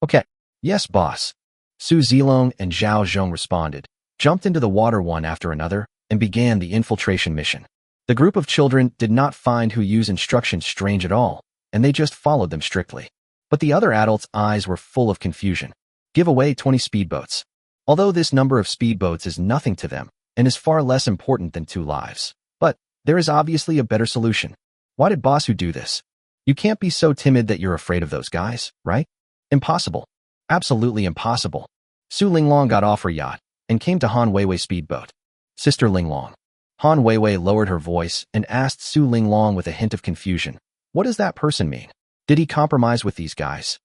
Okay. Yes, boss. Su Zilong and Zhao Zhong responded, jumped into the water one after another, and began the infiltration mission. The group of children did not find Hu Yu's instructions strange at all, and they just followed them strictly. But the other adults' eyes were full of confusion. Give away 20 speedboats. Although this number of speedboats is nothing to them, and is far less important than 2 lives. But there is obviously a better solution. Why did Boss Hu do this? You can't be so timid that you're afraid of those guys, right? Impossible. Absolutely impossible. Su Linglong got off her yacht and came to Han Weiwei's speedboat. Sister Linglong. Han Weiwei lowered her voice and asked Su Linglong with a hint of confusion. What does that person mean? Did he compromise with these guys?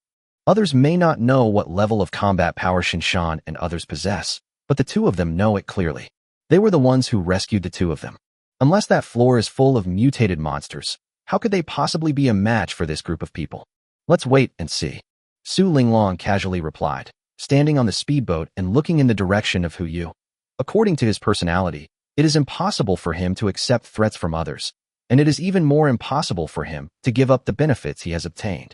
Others may not know what level of combat power Shinshan and others possess, but the 2 of them know it clearly. They were the ones who rescued the 2 of them. Unless that floor is full of mutated monsters, how could they possibly be a match for this group of people? Let's wait and see. Su Linglong casually replied, standing on the speedboat and looking in the direction of Hu Yu. According to his personality, it is impossible for him to accept threats from others, and it is even more impossible for him to give up the benefits he has obtained.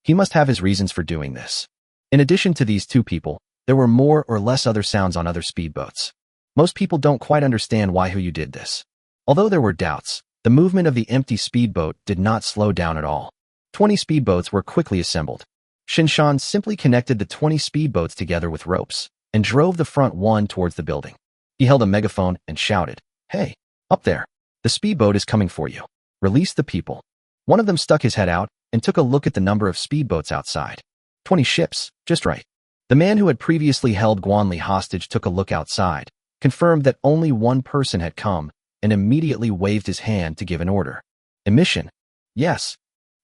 He must have his reasons for doing this. In addition to these 2 people, there were more or less other sounds on other speedboats. Most people don't quite understand why Hu Yu did this. Although there were doubts, the movement of the empty speedboat did not slow down at all. 20 speedboats were quickly assembled. Shinshan simply connected the 20 speedboats together with ropes and drove the front one towards the building. He held a megaphone and shouted, "Hey, up there! The speedboat is coming for you. Release the people." One of them stuck his head out and took a look at the number of speedboats outside. 20 ships, just right. The man who had previously held Guanli hostage took a look outside, confirmed that only one person had come, and immediately waved his hand to give an order. Emission? Yes.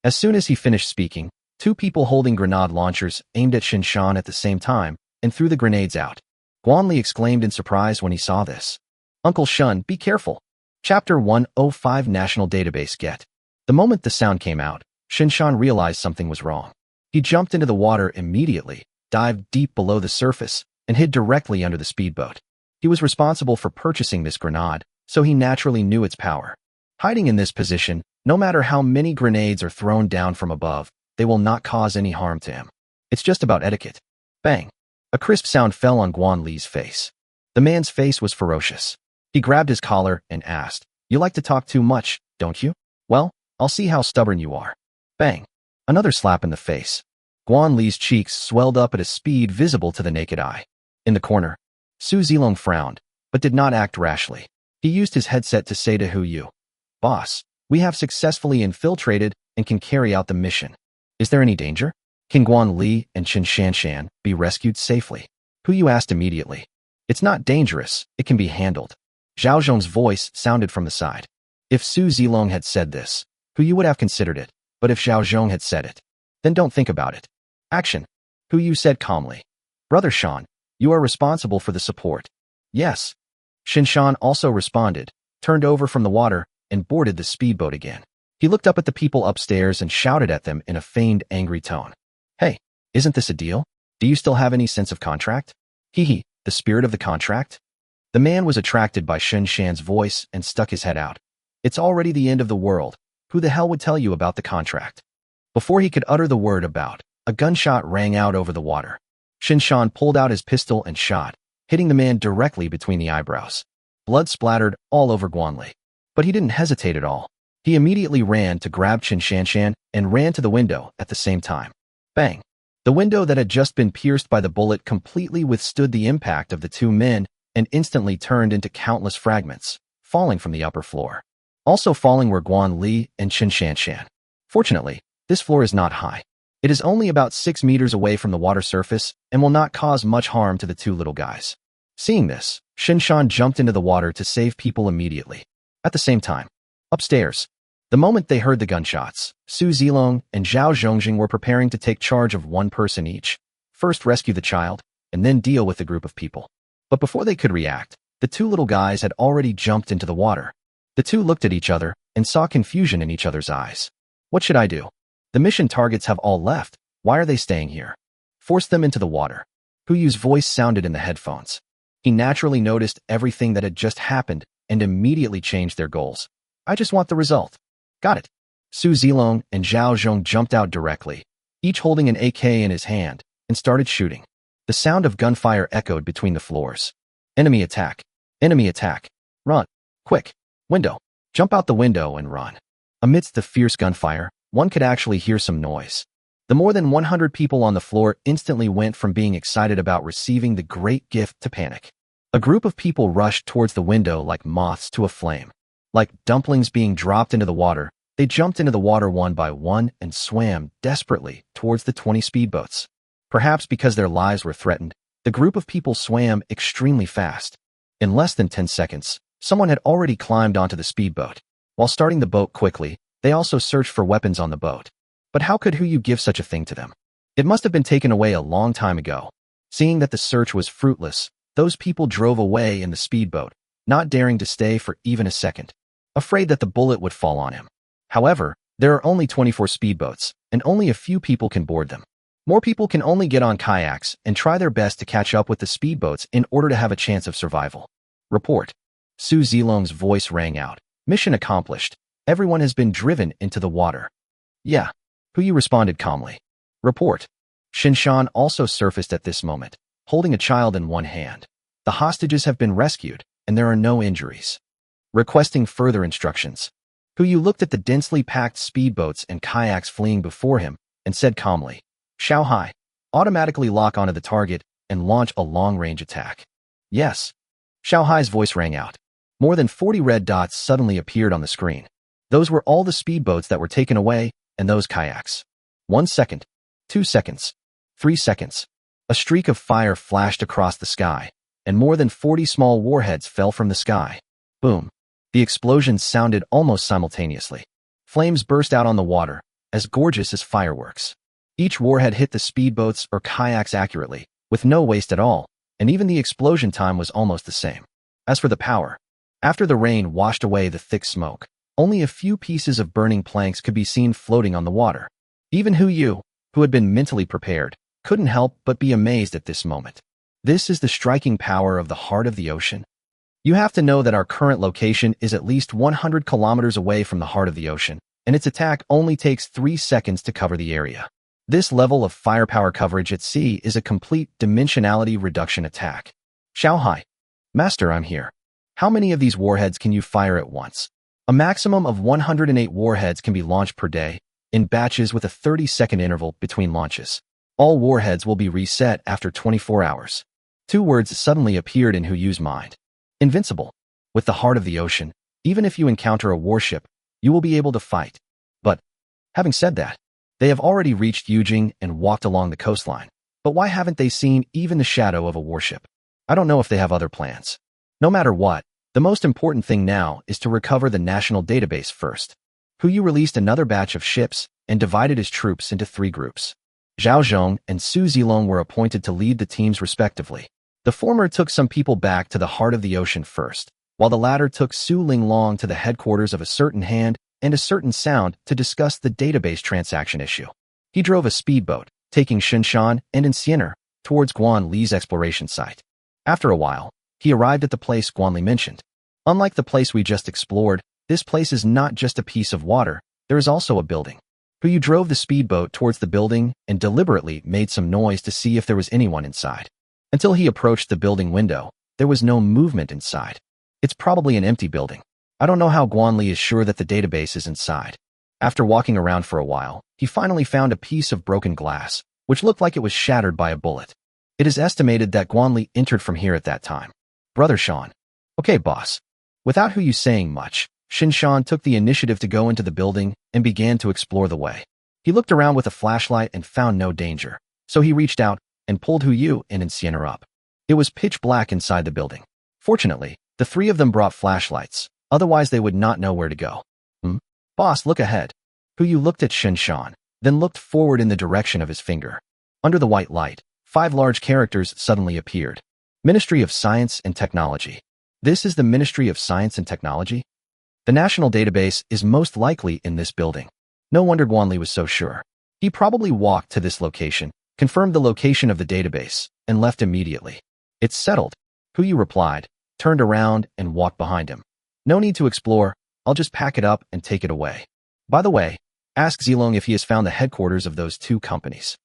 As soon as he finished speaking, 2 people holding grenade launchers aimed at Shinshan at the same time and threw the grenades out. Guanli exclaimed in surprise when he saw this. "Uncle Shun, be careful." Chapter 105 National Database Get. The moment the sound came out, Shinshan realized something was wrong. He jumped into the water immediately, dived deep below the surface, and hid directly under the speedboat. He was responsible for purchasing this grenade, so he naturally knew its power. Hiding in this position, no matter how many grenades are thrown down from above, they will not cause any harm to him. It's just about etiquette. Bang! A crisp sound fell on Guan Li's face. The man's face was ferocious. He grabbed his collar and asked, "You like to talk too much, don't you? Well, I'll see how stubborn you are." Bang! Another slap in the face. Guan Li's cheeks swelled up at a speed visible to the naked eye. In the corner, Su Zilong frowned, but did not act rashly. He used his headset to say to Hu Yu, "Boss, we have successfully infiltrated and can carry out the mission. Is there any danger? Can Guan Li and Chen Shanshan be rescued safely?" Hu Yu asked immediately. "It's not dangerous, it can be handled." Zhao Zhong's voice sounded from the side. If Su Zilong had said this, Hu Yu would have considered it, but if Zhao Zhong had said it, then don't think about it. "Action," Hu Yu said calmly. "Brother Shan, you are responsible for the support." "Yes." Shinshan also responded, turned over from the water, and boarded the speedboat again. He looked up at the people upstairs and shouted at them in a feigned angry tone. "Hey, isn't this a deal? Do you still have any sense of contract? Hee, the spirit of the contract?" The man was attracted by Shinshan's voice and stuck his head out. "It's already the end of the world. Who the hell would tell you about the contract?" Before he could utter the word "about," a gunshot rang out over the water. Shinshan pulled out his pistol and shot, hitting the man directly between the eyebrows. Blood splattered all over Guanli. But he didn't hesitate at all. He immediately ran to grab Chen Shanshan and ran to the window at the same time. Bang! The window that had just been pierced by the bullet completely withstood the impact of the 2 men and instantly turned into countless fragments, falling from the upper floor. Also falling were Guan Li and Chen Shanshan. Fortunately, this floor is not high. It is only about 6 meters away from the water surface and will not cause much harm to the 2 little guys. Seeing this, Shinshan jumped into the water to save people immediately. At the same time, upstairs, the moment they heard the gunshots, Su Zilong and Zhao Zhongjing were preparing to take charge of 1 person each. First rescue the child, and then deal with the group of people. But before they could react, the 2 little guys had already jumped into the water. The 2 looked at each other and saw confusion in each other's eyes. What should I do? The mission targets have all left. Why are they staying here? Force them into the water. Hu Yu's voice sounded in the headphones. He naturally noticed everything that had just happened and immediately changed their goals. "I just want the result." "Got it." Su Zilong and Zhao Zhong jumped out directly, each holding an AK in his hand, and started shooting. The sound of gunfire echoed between the floors. "Enemy attack! Enemy attack! Run! Quick! Window! Jump out the window and run!" Amidst the fierce gunfire, one could actually hear some noise. The more than 100 people on the floor instantly went from being excited about receiving the great gift to panic. A group of people rushed towards the window like moths to a flame. Like dumplings being dropped into the water, they jumped into the water one by one and swam desperately towards the 20 speedboats. Perhaps because their lives were threatened, the group of people swam extremely fast. In less than 10 seconds, someone had already climbed onto the speedboat. While starting the boat quickly, they also searched for weapons on the boat. But how could Hu Yu give such a thing to them? It must have been taken away a long time ago. Seeing that the search was fruitless, those people drove away in the speedboat, not daring to stay for even a second, afraid that the bullet would fall on him. However, there are only 24 speedboats, and only a few people can board them. More people can only get on kayaks and try their best to catch up with the speedboats in order to have a chance of survival. Report. Su Zilong's voice rang out. "Mission accomplished. Everyone has been driven into the water." "Yeah," Hu Yu responded calmly. "Report." Shinshan also surfaced at this moment, holding a child in one hand. "The hostages have been rescued, and there are no injuries." Requesting further instructions. Hu Yu looked at the densely packed speedboats and kayaks fleeing before him and said calmly, Xiao Hai, automatically lock onto the target and launch a long-range attack. Yes. Xiao Hai's voice rang out. More than 40 red dots suddenly appeared on the screen. Those were all the speedboats that were taken away, and those kayaks. 1 second. 2 seconds. 3 seconds. A streak of fire flashed across the sky, and more than 40 small warheads fell from the sky. Boom. The explosions sounded almost simultaneously. Flames burst out on the water, as gorgeous as fireworks. Each warhead hit the speedboats or kayaks accurately, with no waste at all, and even the explosion time was almost the same. As for the power, after the rain washed away the thick smoke, only a few pieces of burning planks could be seen floating on the water. Even Hu Yu, who had been mentally prepared, couldn't help but be amazed at this moment. This is the striking power of the heart of the ocean. You have to know that our current location is at least 100 kilometers away from the heart of the ocean, and its attack only takes 3 seconds to cover the area. This level of firepower coverage at sea is a complete dimensionality reduction attack. Xiao Hai. Master, I'm here. How many of these warheads can you fire at once? A maximum of 108 warheads can be launched per day, in batches with a 30-second interval between launches. All warheads will be reset after 24 hours. 2 words suddenly appeared in Hu Yu's mind. Invincible. With the heart of the ocean, even if you encounter a warship, you will be able to fight. But, having said that, they have already reached Yujing and walked along the coastline. But why haven't they seen even the shadow of a warship? I don't know if they have other plans. No matter what, the most important thing now is to recover the national database first. Hu Yu released another batch of ships and divided his troops into 3 groups. Zhao Zhong and Su Zilong were appointed to lead the teams respectively. The former took some people back to the heart of the ocean first, while the latter took Su Linglong to the headquarters of a certain hand and a certain sound to discuss the database transaction issue. He drove a speedboat, taking Shinshan and Insianer towards Guan Li's exploration site. After a while, he arrived at the place Guan Li mentioned. Unlike the place we just explored, this place is not just a piece of water, there is also a building. Hu Yu drove the speedboat towards the building and deliberately made some noise to see if there was anyone inside. Until he approached the building window, there was no movement inside. It's probably an empty building. I don't know how Guan Li is sure that the database is inside. After walking around for a while, he finally found a piece of broken glass, which looked like it was shattered by a bullet. It is estimated that Guan Li entered from here at that time. Brother Sean. Okay, boss. Without Hu Yu saying much, Shinshan took the initiative to go into the building and began to explore the way. He looked around with a flashlight and found no danger, so he reached out and pulled Hu Yu and Sienna up. It was pitch black inside the building. Fortunately, the 3 of them brought flashlights, otherwise they would not know where to go. Boss, look ahead. Hu Yu looked at Shinshan, then looked forward in the direction of his finger. Under the white light, 5 large characters suddenly appeared. Ministry of Science and Technology. This is the Ministry of Science and Technology? The national database is most likely in this building. No wonder Guan Li was so sure. He probably walked to this location, confirmed the location of the database, and left immediately. It's settled, Hu Yu replied, turned around and walked behind him. No need to explore, I'll just pack it up and take it away. By the way, ask Zilong if he has found the headquarters of those 2 companies.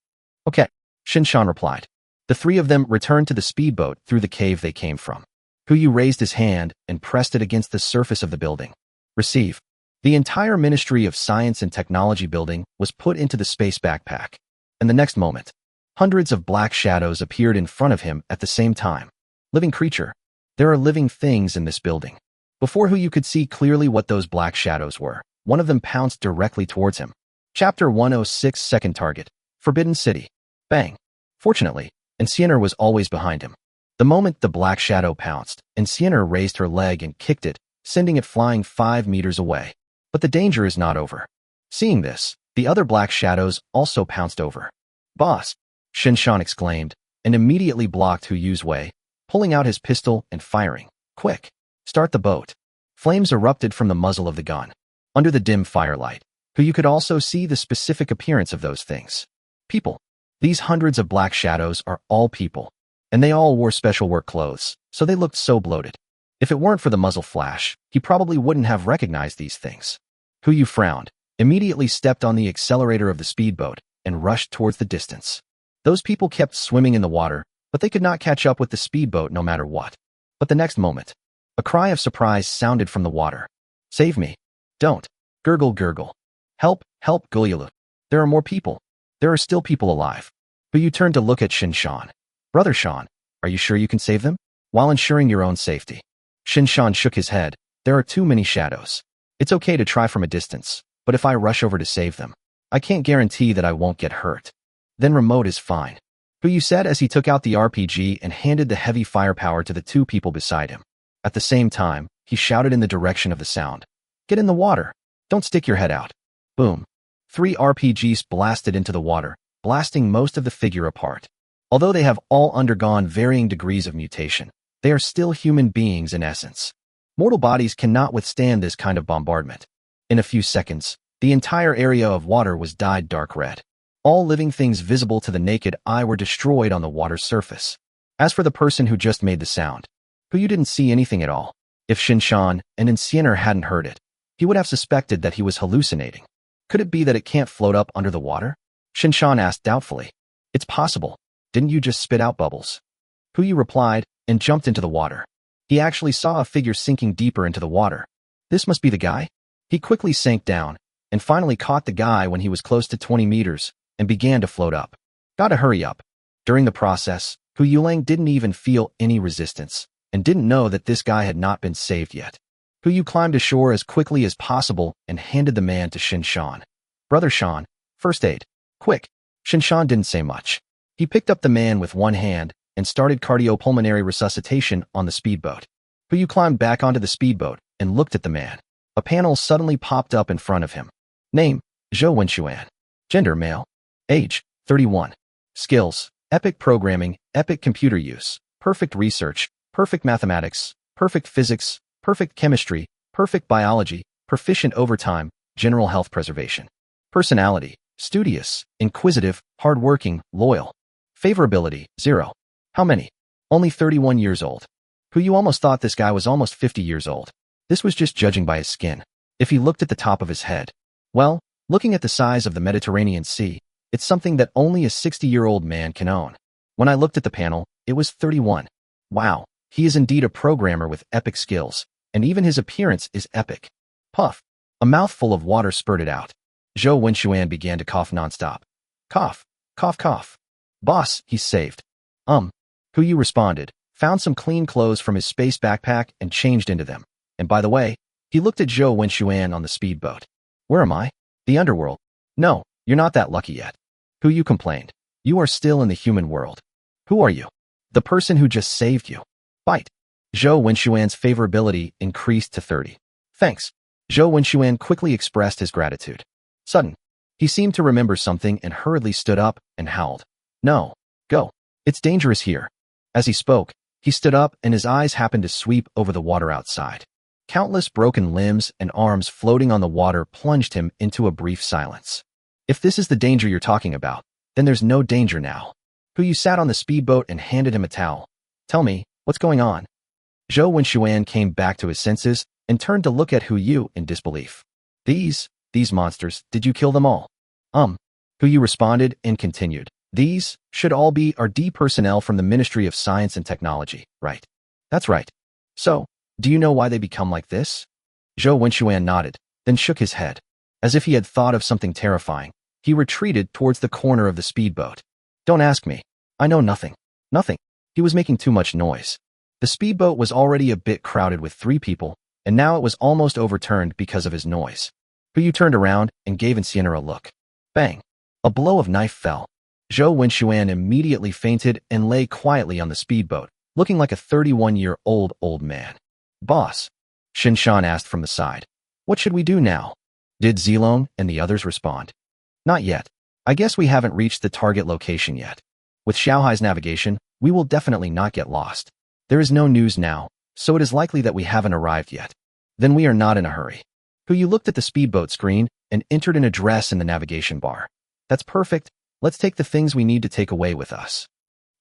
Okay, Shinshan replied. The 3 of them returned to the speedboat through the cave they came from. Hu Yu raised his hand and pressed it against the surface of the building. Receive. The entire Ministry of Science and Technology building was put into the space backpack. And the next moment, hundreds of black shadows appeared in front of him at the same time. Living creature. There are living things in this building. Before Hu Yu could see clearly what those black shadows were, one of them pounced directly towards him. Chapter 106 Second Target. Forbidden City. Bang. Fortunately, Insianer was always behind him. The moment the black shadow pounced, Insianer raised her leg and kicked it, sending it flying 5 meters away. But the danger is not over. Seeing this, the other black shadows also pounced over. Boss, Shinshan exclaimed, and immediately blocked Hu Yu's way, pulling out his pistol and firing. Quick, start the boat. Flames erupted from the muzzle of the gun. Under the dim firelight, Hu Yu could also see the specific appearance of those things. People. These hundreds of black shadows are all people, and they all wore special work clothes, so they looked so bloated. If it weren't for the muzzle flash, he probably wouldn't have recognized these things. Hu Yu frowned, immediately stepped on the accelerator of the speedboat, and rushed towards the distance. Those people kept swimming in the water, but they could not catch up with the speedboat no matter what. But the next moment, a cry of surprise sounded from the water. Save me. Don't. Gurgle gurgle. Help, help Gulyulu. There are more people. There are still people alive. But you turned to look at Shinshan. Brother Shan, are you sure you can save them? While ensuring your own safety. Shinshan shook his head. There are too many shadows. It's okay to try from a distance, but if I rush over to save them, I can't guarantee that I won't get hurt. Then remote is fine. Who said as he took out the RPG and handed the heavy firepower to the two people beside him. At the same time, he shouted in the direction of the sound. Get in the water. Don't stick your head out. Boom. 3 RPGs blasted into the water, blasting most of the figure apart. Although they have all undergone varying degrees of mutation, they are still human beings in essence. Mortal bodies cannot withstand this kind of bombardment. In a few seconds, the entire area of water was dyed dark red. All living things visible to the naked eye were destroyed on the water's surface. As for the person who just made the sound, who didn't see anything at all. If Shinshan and Insiener hadn't heard it, he would have suspected that he was hallucinating. Could it be that it can't float up under the water? Shinshan asked doubtfully. It's possible. Didn't you just spit out bubbles? Puyu replied and jumped into the water. He actually saw a figure sinking deeper into the water. This must be the guy? He quickly sank down and finally caught the guy when he was close to 20 meters and began to float up. Gotta hurry up. During the process, Hu Yulang didn't even feel any resistance and didn't know that this guy had not been saved yet. Hu Yu climbed ashore as quickly as possible and handed the man to Shinshan. Brother Shan, first aid. Quick. Shinshan didn't say much. He picked up the man with one hand and started cardiopulmonary resuscitation on the speedboat. Hu Yu climbed back onto the speedboat and looked at the man. A panel suddenly popped up in front of him. Name, Zhou Wenxuan. Gender, male. Age, 31. Skills, epic programming, epic computer use, perfect research, perfect mathematics, perfect physics, perfect chemistry, perfect biology, proficient overtime, general health preservation. Personality, studious, inquisitive, hardworking, loyal. Favorability, 0. How many? Only 31 years old. Hu Yu almost thought this guy was almost 50 years old. This was just judging by his skin. If he looked at the top of his head, well, looking at the size of the Mediterranean Sea, it's something that only a 60-year-old man can own. When I looked at the panel, it was 31. Wow, he is indeed a programmer with epic skills, and even his appearance is epic. Puff. A mouthful of water spurted out. Zhou Wenxuan began to cough nonstop. Cough, cough, cough. Boss, he's saved. Hu Yu responded, found some clean clothes from his space backpack and changed into them. And by the way, he looked at Zhou Wenxuan on the speedboat. Where am I? The underworld. No, you're not that lucky yet. Hu Yu complained. You are still in the human world. Who are you? The person who just saved you. Fight. Zhou Wenxuan's favorability increased to 30. Thanks. Zhou Wenxuan quickly expressed his gratitude. Sudden. He seemed to remember something and hurriedly stood up and howled. No. Go. It's dangerous here. As he spoke, he stood up and his eyes happened to sweep over the water outside. Countless broken limbs and arms floating on the water plunged him into a brief silence. If this is the danger you're talking about, then there's no danger now. Hu Yu sat on the speedboat and handed him a towel. Tell me, what's going on? Zhou Wenxuan came back to his senses and turned to look at Hu Yu in disbelief. These monsters, did you kill them all? Hu Yu responded and continued. These should all be our D personnel from the Ministry of Science and Technology, right? That's right. So, do you know why they become like this? Zhou Wenxuan nodded, then shook his head. As if he had thought of something terrifying, he retreated towards the corner of the speedboat. Don't ask me. I know nothing. Nothing. He was making too much noise. The speedboat was already a bit crowded with 3 people, and now it was almost overturned because of his noise. Hu Yu turned around and gave Insiener a look. Bang. A blow of knife fell. Zhou Wenxuan immediately fainted and lay quietly on the speedboat, looking like a 31-year-old old man. Boss. Shinshan asked from the side. What should we do now? Did Zilong and the others respond? Not yet. I guess we haven't reached the target location yet. With Xiaohai's navigation, we will definitely not get lost. There is no news now, so it is likely that we haven't arrived yet. Then we are not in a hurry. Hu Yu looked at the speedboat screen and entered an address in the navigation bar. That's perfect. Let's take the things we need to take away with us.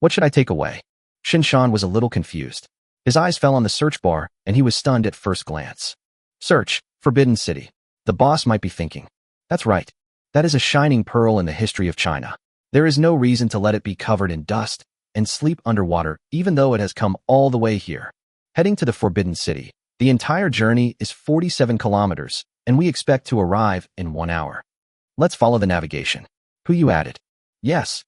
What should I take away? Shinshan was a little confused. His eyes fell on the search bar, and he was stunned at first glance. Search, Forbidden City. The boss might be thinking. That's right. That is a shining pearl in the history of China. There is no reason to let it be covered in dust and sleep underwater, even though it has come all the way here. Heading to the Forbidden City, the entire journey is 47 kilometers, and we expect to arrive in 1 hour. Let's follow the navigation. Hu Yu added. Yes.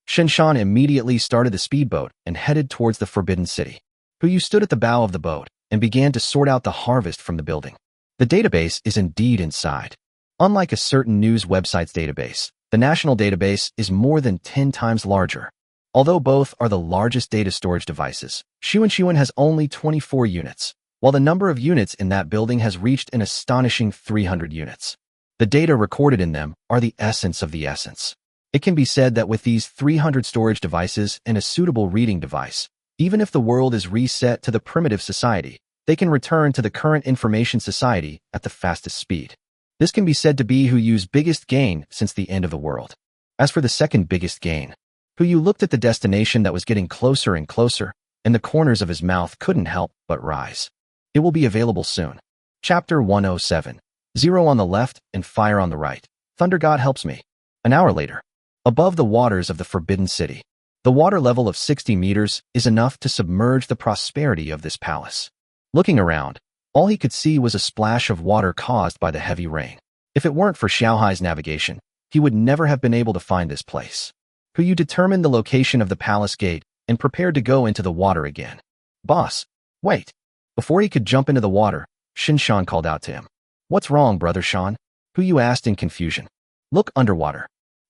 Shinshan immediately started the speedboat and headed towards the Forbidden City. Huyu stood at the bow of the boat and began to sort out the harvest from the building. The database is indeed inside. Unlike a certain news website's database, the national database is more than 10 times larger. Although both are the largest data storage devices, Xuan has only 24 units, while the number of units in that building has reached an astonishing 300 units. The data recorded in them are the essence of the essence. It can be said that with these 300 storage devices and a suitable reading device, even if the world is reset to the primitive society, they can return to the current information society at the fastest speed. This can be said to be Huyu's biggest gain since the end of the world. As for the second biggest gain, Huyu looked at the destination that was getting closer and closer, and the corners of his mouth couldn't help but rise. It will be available soon. Chapter 107. Zero on the left and fire on the right. Thunder God helps me. An hour later. Above the waters of the Forbidden City. The water level of 60 meters is enough to submerge the prosperity of this palace. Looking around, all he could see was a splash of water caused by the heavy rain. If it weren't for Xiaohai's navigation, he would never have been able to find this place. Huyu determined the location of the palace gate and prepared to go into the water again. Boss, wait. Before he could jump into the water, Shinshan called out to him. What's wrong, Brother Shan? Huyu asked in confusion. Look underwater.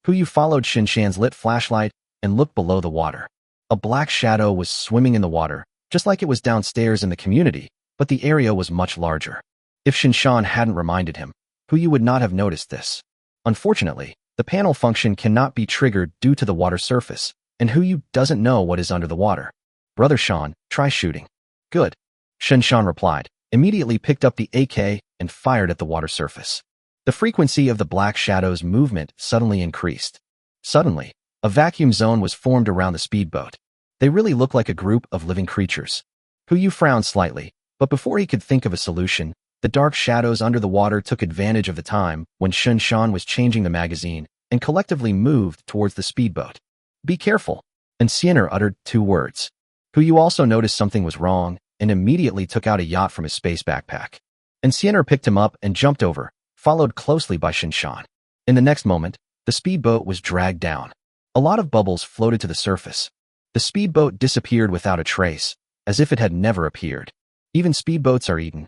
Huyu followed Shinshan's lit flashlight and looked below the water. A black shadow was swimming in the water, just like it was downstairs in the community, but the area was much larger. If Shinshan hadn't reminded him, Huyu would not have noticed this. Unfortunately, the panel function cannot be triggered due to the water surface, and Huyu doesn't know what is under the water. Brother Shan, try shooting. Good. Shinshan replied, immediately picked up the AK and fired at the water surface. The frequency of the black shadow's movement suddenly increased. Suddenly, a vacuum zone was formed around the speedboat. They really looked like a group of living creatures. Huyu frowned slightly, but before he could think of a solution, the dark shadows under the water took advantage of the time when Shinshan was changing the magazine and collectively moved towards the speedboat. Be careful. And Siener uttered 2 words. Huyu also noticed something was wrong and immediately took out a yacht from his space backpack. And Siener picked him up and jumped over, followed closely by Shinshan. In the next moment, the speedboat was dragged down. A lot of bubbles floated to the surface. The speedboat disappeared without a trace, as if it had never appeared. Even speedboats are eaten.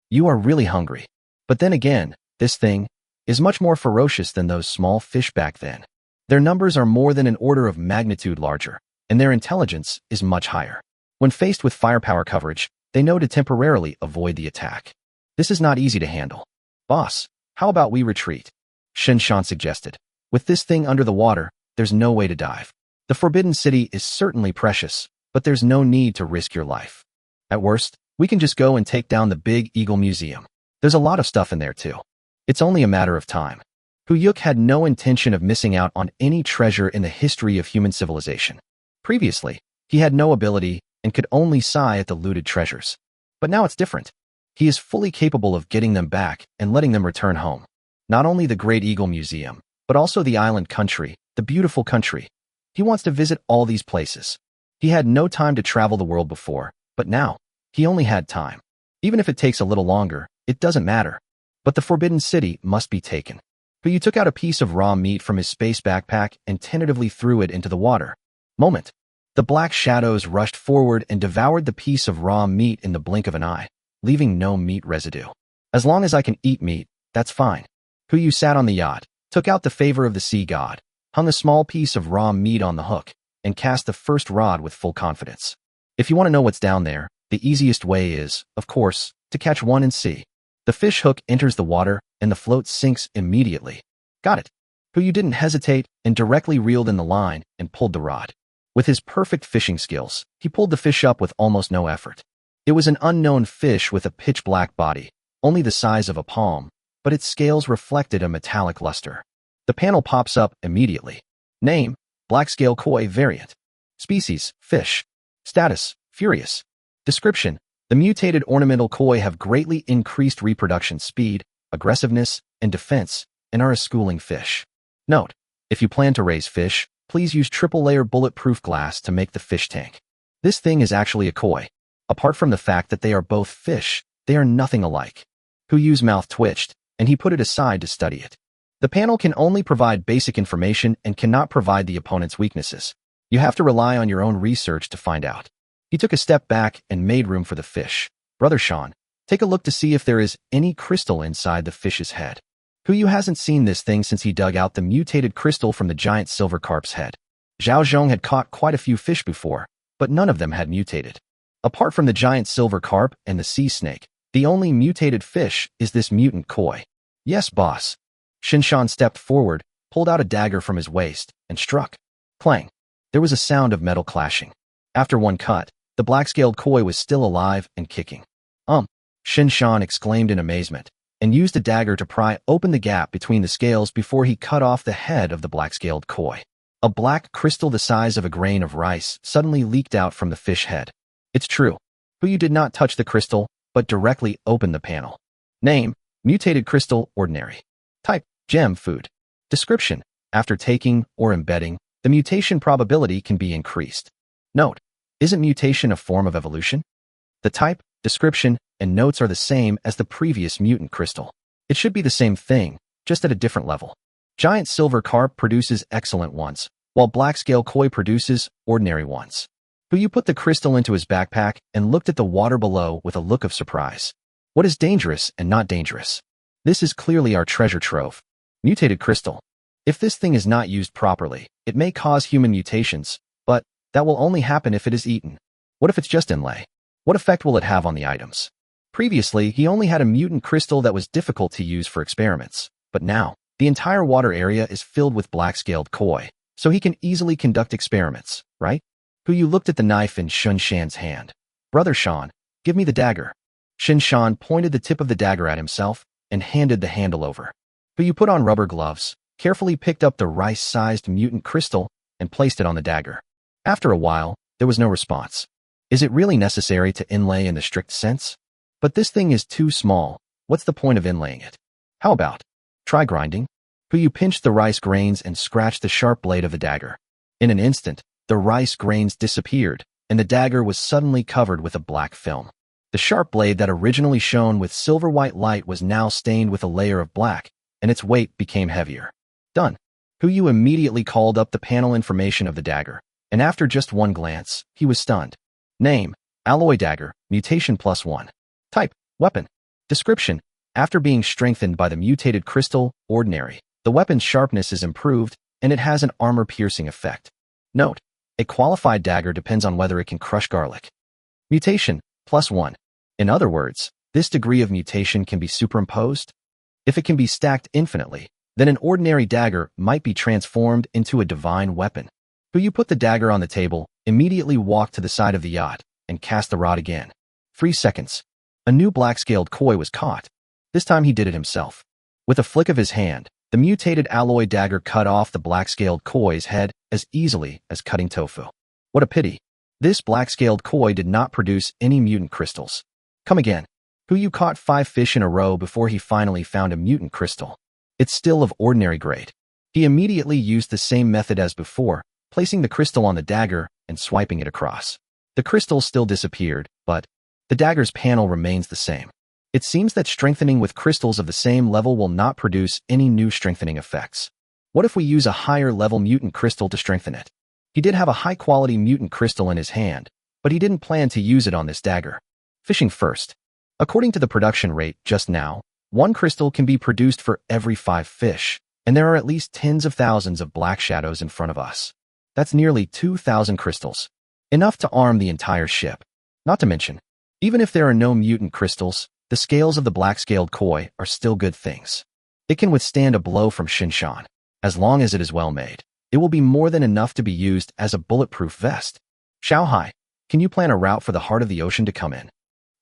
You are really hungry. But then again, this thing is much more ferocious than those small fish back then. Their numbers are more than an order of magnitude larger, and their intelligence is much higher. When faced with firepower coverage, they know to temporarily avoid the attack. This is not easy to handle. Boss, how about we retreat? Shinshan suggested. With this thing under the water, there's no way to dive. The Forbidden City is certainly precious, but there's no need to risk your life. At worst, we can just go and take down the Big Eagle Museum. There's a lot of stuff in there too. It's only a matter of time. Huyuk had no intention of missing out on any treasure in the history of human civilization. Previously, he had no ability and could only sigh at the looted treasures. But now it's different. He is fully capable of getting them back and letting them return home. Not only the Great Eagle Museum, but also the island country, the beautiful country. He wants to visit all these places. He had no time to travel the world before, but now, he only had time. Even if it takes a little longer, it doesn't matter. But the Forbidden City must be taken. Huyu took out a piece of raw meat from his space backpack and tentatively threw it into the water. Moment. The black shadows rushed forward and devoured the piece of raw meat in the blink of an eye, leaving no meat residue. As long as I can eat meat, that's fine. Huyu sat on the yacht, took out the favor of the sea god, hung a small piece of raw meat on the hook, and cast the first rod with full confidence. If you want to know what's down there, the easiest way is, of course, to catch one and see. The fish hook enters the water, and the float sinks immediately. Got it. Huyu didn't hesitate and directly reeled in the line and pulled the rod. With his perfect fishing skills, he pulled the fish up with almost no effort. It was an unknown fish with a pitch-black body, only the size of a palm, but its scales reflected a metallic luster. The panel pops up immediately. Name, black scale koi variant. Species, fish. Status, furious. Description, the mutated ornamental koi have greatly increased reproduction speed, aggressiveness, and defense, and are a schooling fish. Note, if you plan to raise fish, please use triple-layer bulletproof glass to make the fish tank. This thing is actually a koi. Apart from the fact that they are both fish, they are nothing alike. Huyu's mouth twitched, and he put it aside to study it. The panel can only provide basic information and cannot provide the opponent's weaknesses. You have to rely on your own research to find out. He took a step back and made room for the fish. Brother Sean, take a look to see if there is any crystal inside the fish's head. Huyu hasn't seen this thing since he dug out the mutated crystal from the giant silver carp's head. Zhao Zhong had caught quite a few fish before, but none of them had mutated. Apart from the giant silver carp and the sea snake, the only mutated fish is this mutant koi. Yes, boss. Shinshan stepped forward, pulled out a dagger from his waist, and struck. Clang. There was a sound of metal clashing. After one cut, the black-scaled koi was still alive and kicking. Shinshan exclaimed in amazement, and used a dagger to pry open the gap between the scales before he cut off the head of the black-scaled koi. A black crystal the size of a grain of rice suddenly leaked out from the fish head. It's true. Huyu did not touch the crystal, but directly opened the panel. Name, mutated crystal, ordinary. Type, gem food. Description, after taking or embedding, the mutation probability can be increased. Note, isn't mutation a form of evolution? The type, description, and notes are the same as the previous mutant crystal. It should be the same thing, just at a different level. Giant silver carp produces excellent ones, while black scale koi produces ordinary ones. Huyu put the crystal into his backpack and looked at the water below with a look of surprise. What is dangerous and not dangerous? This is clearly our treasure trove. Mutated crystal. If this thing is not used properly, it may cause human mutations, but that will only happen if it is eaten. What if it's just inlay? What effect will it have on the items? Previously, he only had a mutant crystal that was difficult to use for experiments, but now, the entire water area is filled with black-scaled koi, so he can easily conduct experiments, right? Huyu looked at the knife in Shinshan's hand. Brother Shan, give me the dagger. Shinshan pointed the tip of the dagger at himself and handed the handle over. Huyu put on rubber gloves, carefully picked up the rice-sized mutant crystal, and placed it on the dagger. After a while, there was no response. Is it really necessary to inlay in the strict sense? But this thing is too small. What's the point of inlaying it? How about try grinding? Huyu pinched the rice grains and scratched the sharp blade of the dagger. In an instant, the rice grains disappeared, and the dagger was suddenly covered with a black film. The sharp blade that originally shone with silver-white light was now stained with a layer of black, and its weight became heavier. Done. Huyu immediately called up the panel information of the dagger, and after just one glance, he was stunned. Name, alloy dagger, mutation +1. Type, weapon. Description, after being strengthened by the mutated crystal, ordinary, the weapon's sharpness is improved, and it has an armor-piercing effect. Note, a qualified dagger depends on whether it can crush garlic. Mutation, +1. In other words, this degree of mutation can be superimposed. If it can be stacked infinitely, then an ordinary dagger might be transformed into a divine weapon. Huyu put the dagger on the table, immediately walked to the side of the yacht, and cast the rod again. 3 seconds. A new black-scaled koi was caught. This time he did it himself. With a flick of his hand, the mutated alloy dagger cut off the black-scaled koi's head as easily as cutting tofu. What a pity. This black-scaled koi did not produce any mutant crystals. Come again. Huyu caught 5 fish in a row before he finally found a mutant crystal. It's still of ordinary grade. He immediately used the same method as before, placing the crystal on the dagger and swiping it across. The crystal still disappeared, but the dagger's panel remains the same. It seems that strengthening with crystals of the same level will not produce any new strengthening effects. What if we use a higher-level mutant crystal to strengthen it? He did have a high-quality mutant crystal in his hand, but he didn't plan to use it on this dagger. Fishing first. According to the production rate just now, 1 crystal can be produced for every 5 fish, and there are at least tens of thousands of black shadows in front of us. That's nearly 2,000 crystals. Enough to arm the entire ship. Not to mention, even if there are no mutant crystals, the scales of the black-scaled koi are still good things. It can withstand a blow from Shinshan. As long as it is well made, it will be more than enough to be used as a bulletproof vest. Xiaohai, can you plan a route for the heart of the ocean to come in?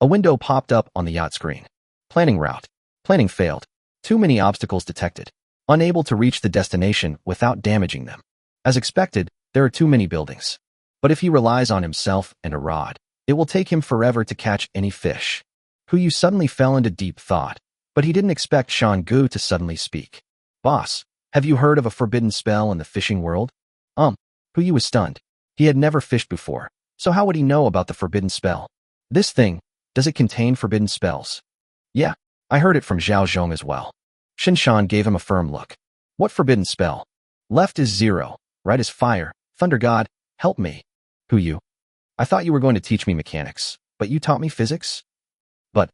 A window popped up on the yacht screen. Planning route. Planning failed. Too many obstacles detected. Unable to reach the destination without damaging them. As expected, there are too many buildings. But if he relies on himself and a rod, it will take him forever to catch any fish. Huyu suddenly fell into deep thought, but he didn't expect Shan-gu to suddenly speak. Boss, have you heard of a forbidden spell in the fishing world? Huyu was stunned. He had never fished before, so how would he know about the forbidden spell? This thing, does it contain forbidden spells? Yeah, I heard it from Zhao Zhong as well. Shinshan gave him a firm look. What forbidden spell? Left is 0, right is fire. Thunder God, help me. Who you? I thought you were going to teach me mechanics, but you taught me physics? But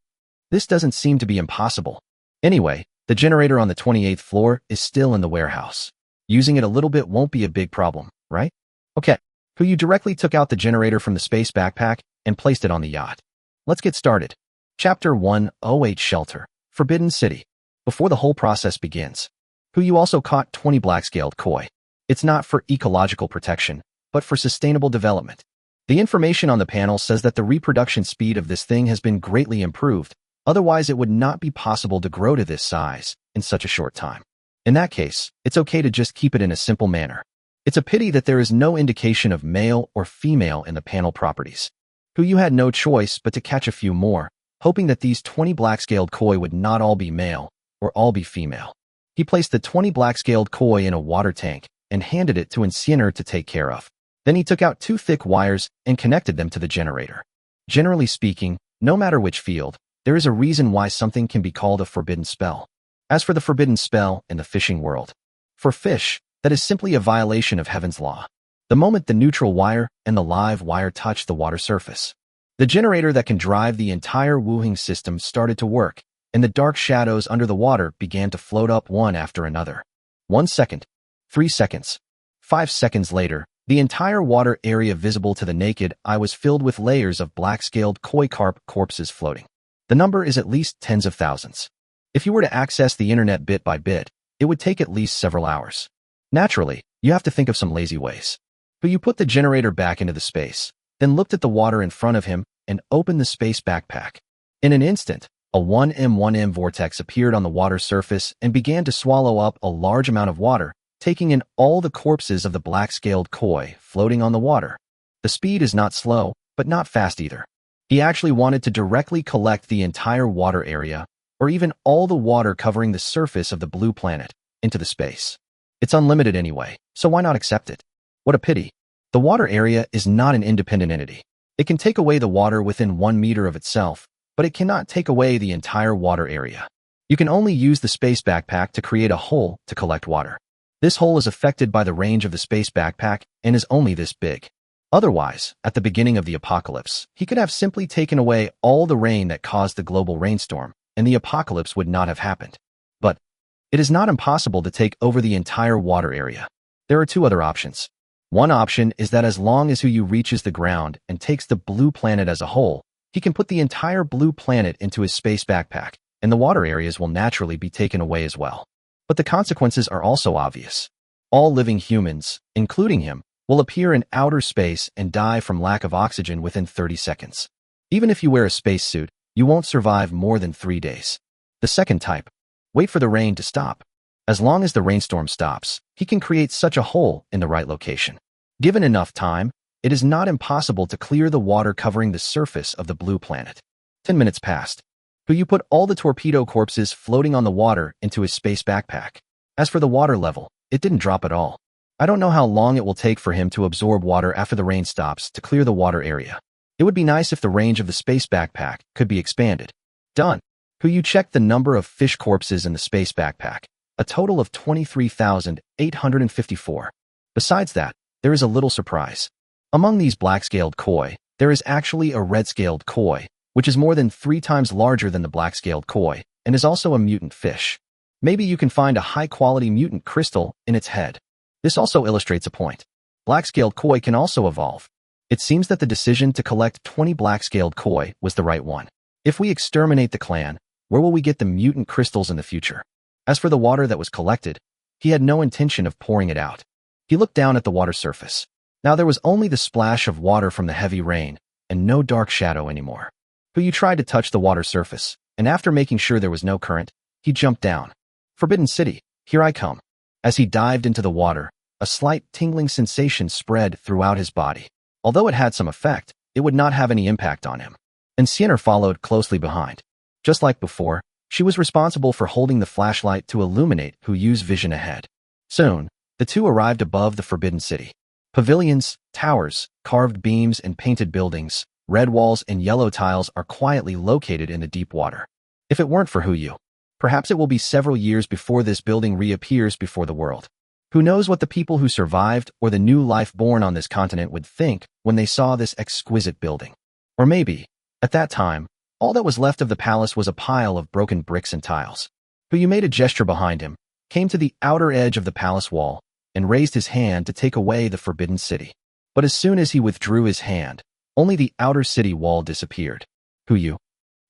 this doesn't seem to be impossible. Anyway, the generator on the 28th floor is still in the warehouse. Using it a little bit won't be a big problem, right? Okay. Who you directly took out the generator from the space backpack and placed it on the yacht. Let's get started. Chapter 108 Shelter, Forbidden City. Before the whole process begins, who you also caught 20 black-scaled koi. It's not for ecological protection, but for sustainable development. The information on the panel says that the reproduction speed of this thing has been greatly improved, otherwise it would not be possible to grow to this size in such a short time. In that case, it's okay to just keep it in a simple manner. It's a pity that there is no indication of male or female in the panel properties. Who you had no choice but to catch a few more, hoping that these 20 black-scaled koi would not all be male or all be female. He placed the 20 black-scaled koi in a water tank and handed it to Incinerator to take care of. Then he took out 2 thick wires and connected them to the generator. Generally speaking, no matter which field, there is a reason why something can be called a forbidden spell. As for the forbidden spell in the fishing world, for fish, that is simply a violation of heaven's law. The moment the neutral wire and the live wire touch the water surface, the generator that can drive the entire wooing system started to work, and the dark shadows under the water began to float up one after another. 1 second, 3 seconds, 5 seconds later, the entire water area visible to the naked eye was filled with layers of black-scaled koi carp corpses floating. The number is at least tens of thousands. If you were to access the internet bit by bit, it would take at least several hours. Naturally, you have to think of some lazy ways. But you put the generator back into the space, then looked at the water in front of him and opened the space backpack. In an instant, a 1m vortex appeared on the water surface and began to swallow up a large amount of water, taking in all the corpses of the black-scaled koi floating on the water. The speed is not slow, but not fast either. He actually wanted to directly collect the entire water area, or even all the water covering the surface of the blue planet, into the space. It's unlimited anyway, so why not accept it? What a pity. The water area is not an independent entity. It can take away the water within 1 meter of itself, but it cannot take away the entire water area. You can only use the space backpack to create a hole to collect water. This hole is affected by the range of the space backpack and is only this big. Otherwise, at the beginning of the apocalypse, he could have simply taken away all the rain that caused the global rainstorm, and the apocalypse would not have happened. But it is not impossible to take over the entire water area. There are 2 other options. One option is that as long as Who You reaches the ground and takes the blue planet as a whole, he can put the entire blue planet into his space backpack, and the water areas will naturally be taken away as well. But the consequences are also obvious. All living humans, including him, will appear in outer space and die from lack of oxygen within 30 seconds. Even if you wear a spacesuit, you won't survive more than 3 days. The second type. Wait for the rain to stop. As long as the rainstorm stops, he can create such a hole in the right location. Given enough time, it is not impossible to clear the water covering the surface of the blue planet. 10 minutes passed. Who you put all the torpedo corpses floating on the water into his space backpack. As for the water level, it didn't drop at all. I don't know how long it will take for him to absorb water after the rain stops to clear the water area. It would be nice if the range of the space backpack could be expanded. Done. Who you checked the number of fish corpses in the space backpack. A total of 23,854. Besides that, there is a little surprise. Among these black-scaled koi, there is actually a red-scaled koi, which is more than 3 times larger than the black-scaled koi, and is also a mutant fish. Maybe you can find a high-quality mutant crystal in its head. This also illustrates a point. Black-scaled koi can also evolve. It seems that the decision to collect 20 black-scaled koi was the right one. If we exterminate the clan, where will we get the mutant crystals in the future? As for the water that was collected, he had no intention of pouring it out. He looked down at the water surface. Now there was only the splash of water from the heavy rain, and no dark shadow anymore. But you tried to touch the water surface, and after making sure there was no current, he jumped down. Forbidden City, here I come. As he dived into the water, a slight tingling sensation spread throughout his body. Although it had some effect, it would not have any impact on him. And Sienna followed closely behind. Just like before, she was responsible for holding the flashlight to illuminate Who Yu's vision ahead. Soon, the 2 arrived above the Forbidden City. Pavilions, towers, carved beams and painted buildings, red walls and yellow tiles are quietly located in the deep water. If it weren't for Who Yu, Perhaps it will be several years before this building reappears before the world. Who knows what the people who survived or the new life born on this continent would think when they saw this exquisite building. Or maybe, at that time, all that was left of the palace was a pile of broken bricks and tiles. Who made a gesture behind him, came to the outer edge of the palace wall, and raised his hand to take away the forbidden city. But as soon as he withdrew his hand, only the outer city wall disappeared. Who?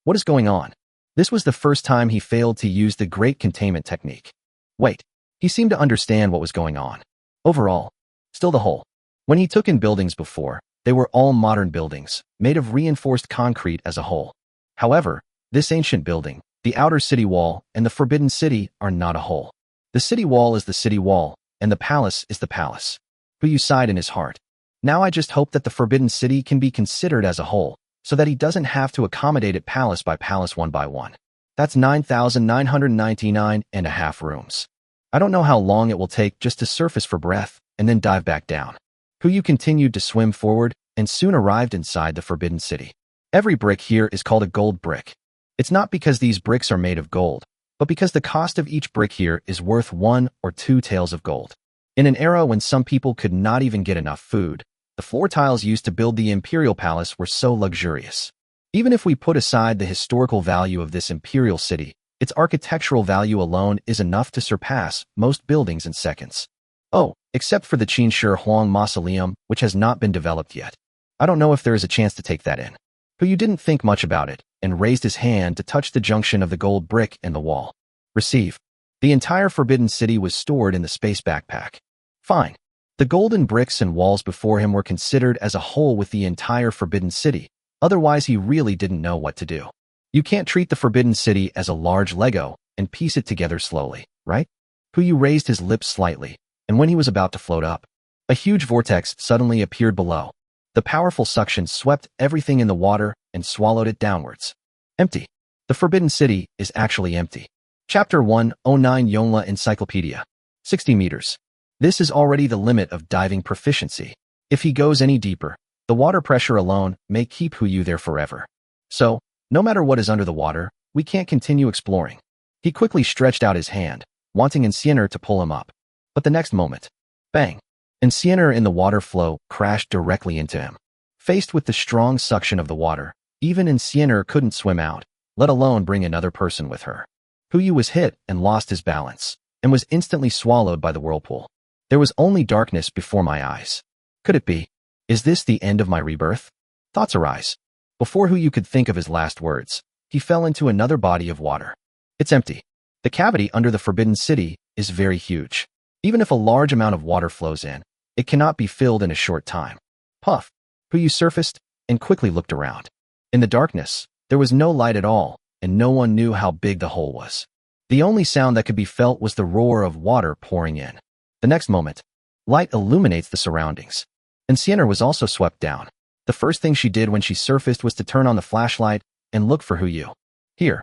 What is going on? This was the first time he failed to use the great containment technique. Wait, he seemed to understand what was going on. Overall, still the whole. When he took in buildings before, they were all modern buildings, made of reinforced concrete as a whole. However, this ancient building, the outer city wall, and the forbidden city are not a whole. The city wall is the city wall, and the palace is the palace. Who sighed in his heart. Now I just hope that the forbidden city can be considered as a whole, so that he doesn't have to accommodate it palace by palace one by one. That's 9,999.5 rooms. I don't know how long it will take just to surface for breath and then dive back down. Who continued to swim forward and soon arrived inside the forbidden city. Every brick here is called a gold brick. It's not because these bricks are made of gold, but because the cost of each brick here is worth 1 or 2 taels of gold. In an era when some people could not even get enough food, the floor tiles used to build the imperial palace were so luxurious. Even if we put aside the historical value of this imperial city, its architectural value alone is enough to surpass most buildings in seconds. Oh, except for the Qin Shi Huang Mausoleum, which has not been developed yet. I don't know if there is a chance to take that in. Who didn't think much about it, and raised his hand to touch the junction of the gold brick and the wall. Receive. The entire forbidden city was stored in the space backpack. Fine. The golden bricks and walls before him were considered as a whole with the entire forbidden city, otherwise he really didn't know what to do. You can't treat the forbidden city as a large Lego and piece it together slowly, right? Who raised his lips slightly, and when he was about to float up, a huge vortex suddenly appeared below. The powerful suction swept everything in the water and swallowed it downwards. Empty. The forbidden city is actually empty. Chapter 109 Yongla Encyclopedia. 60 meters. This is already the limit of diving proficiency. If he goes any deeper, the water pressure alone may keep Huyu there forever. So, no matter what is under the water, we can't continue exploring. He quickly stretched out his hand, wanting Enciener to pull him up. But the next moment, bang! Enciener in the water flow crashed directly into him. Faced with the strong suction of the water, even Enciener couldn't swim out, let alone bring another person with her. Huyu was hit and lost his balance, and was instantly swallowed by the whirlpool. There was only darkness before my eyes. Could it be? Is this the end of my rebirth? Thoughts arise. Before Huyu could think of his last words, he fell into another body of water. It's empty. The cavity under the forbidden city is very huge. Even if a large amount of water flows in, it cannot be filled in a short time. Puff. Huyu surfaced and quickly looked around. In the darkness, there was no light at all, and no one knew how big the hole was. The only sound that could be felt was the roar of water pouring in. The next moment, light illuminates the surroundings. Enciener was also swept down. The first thing she did when she surfaced was to turn on the flashlight and look for Huyu. Here.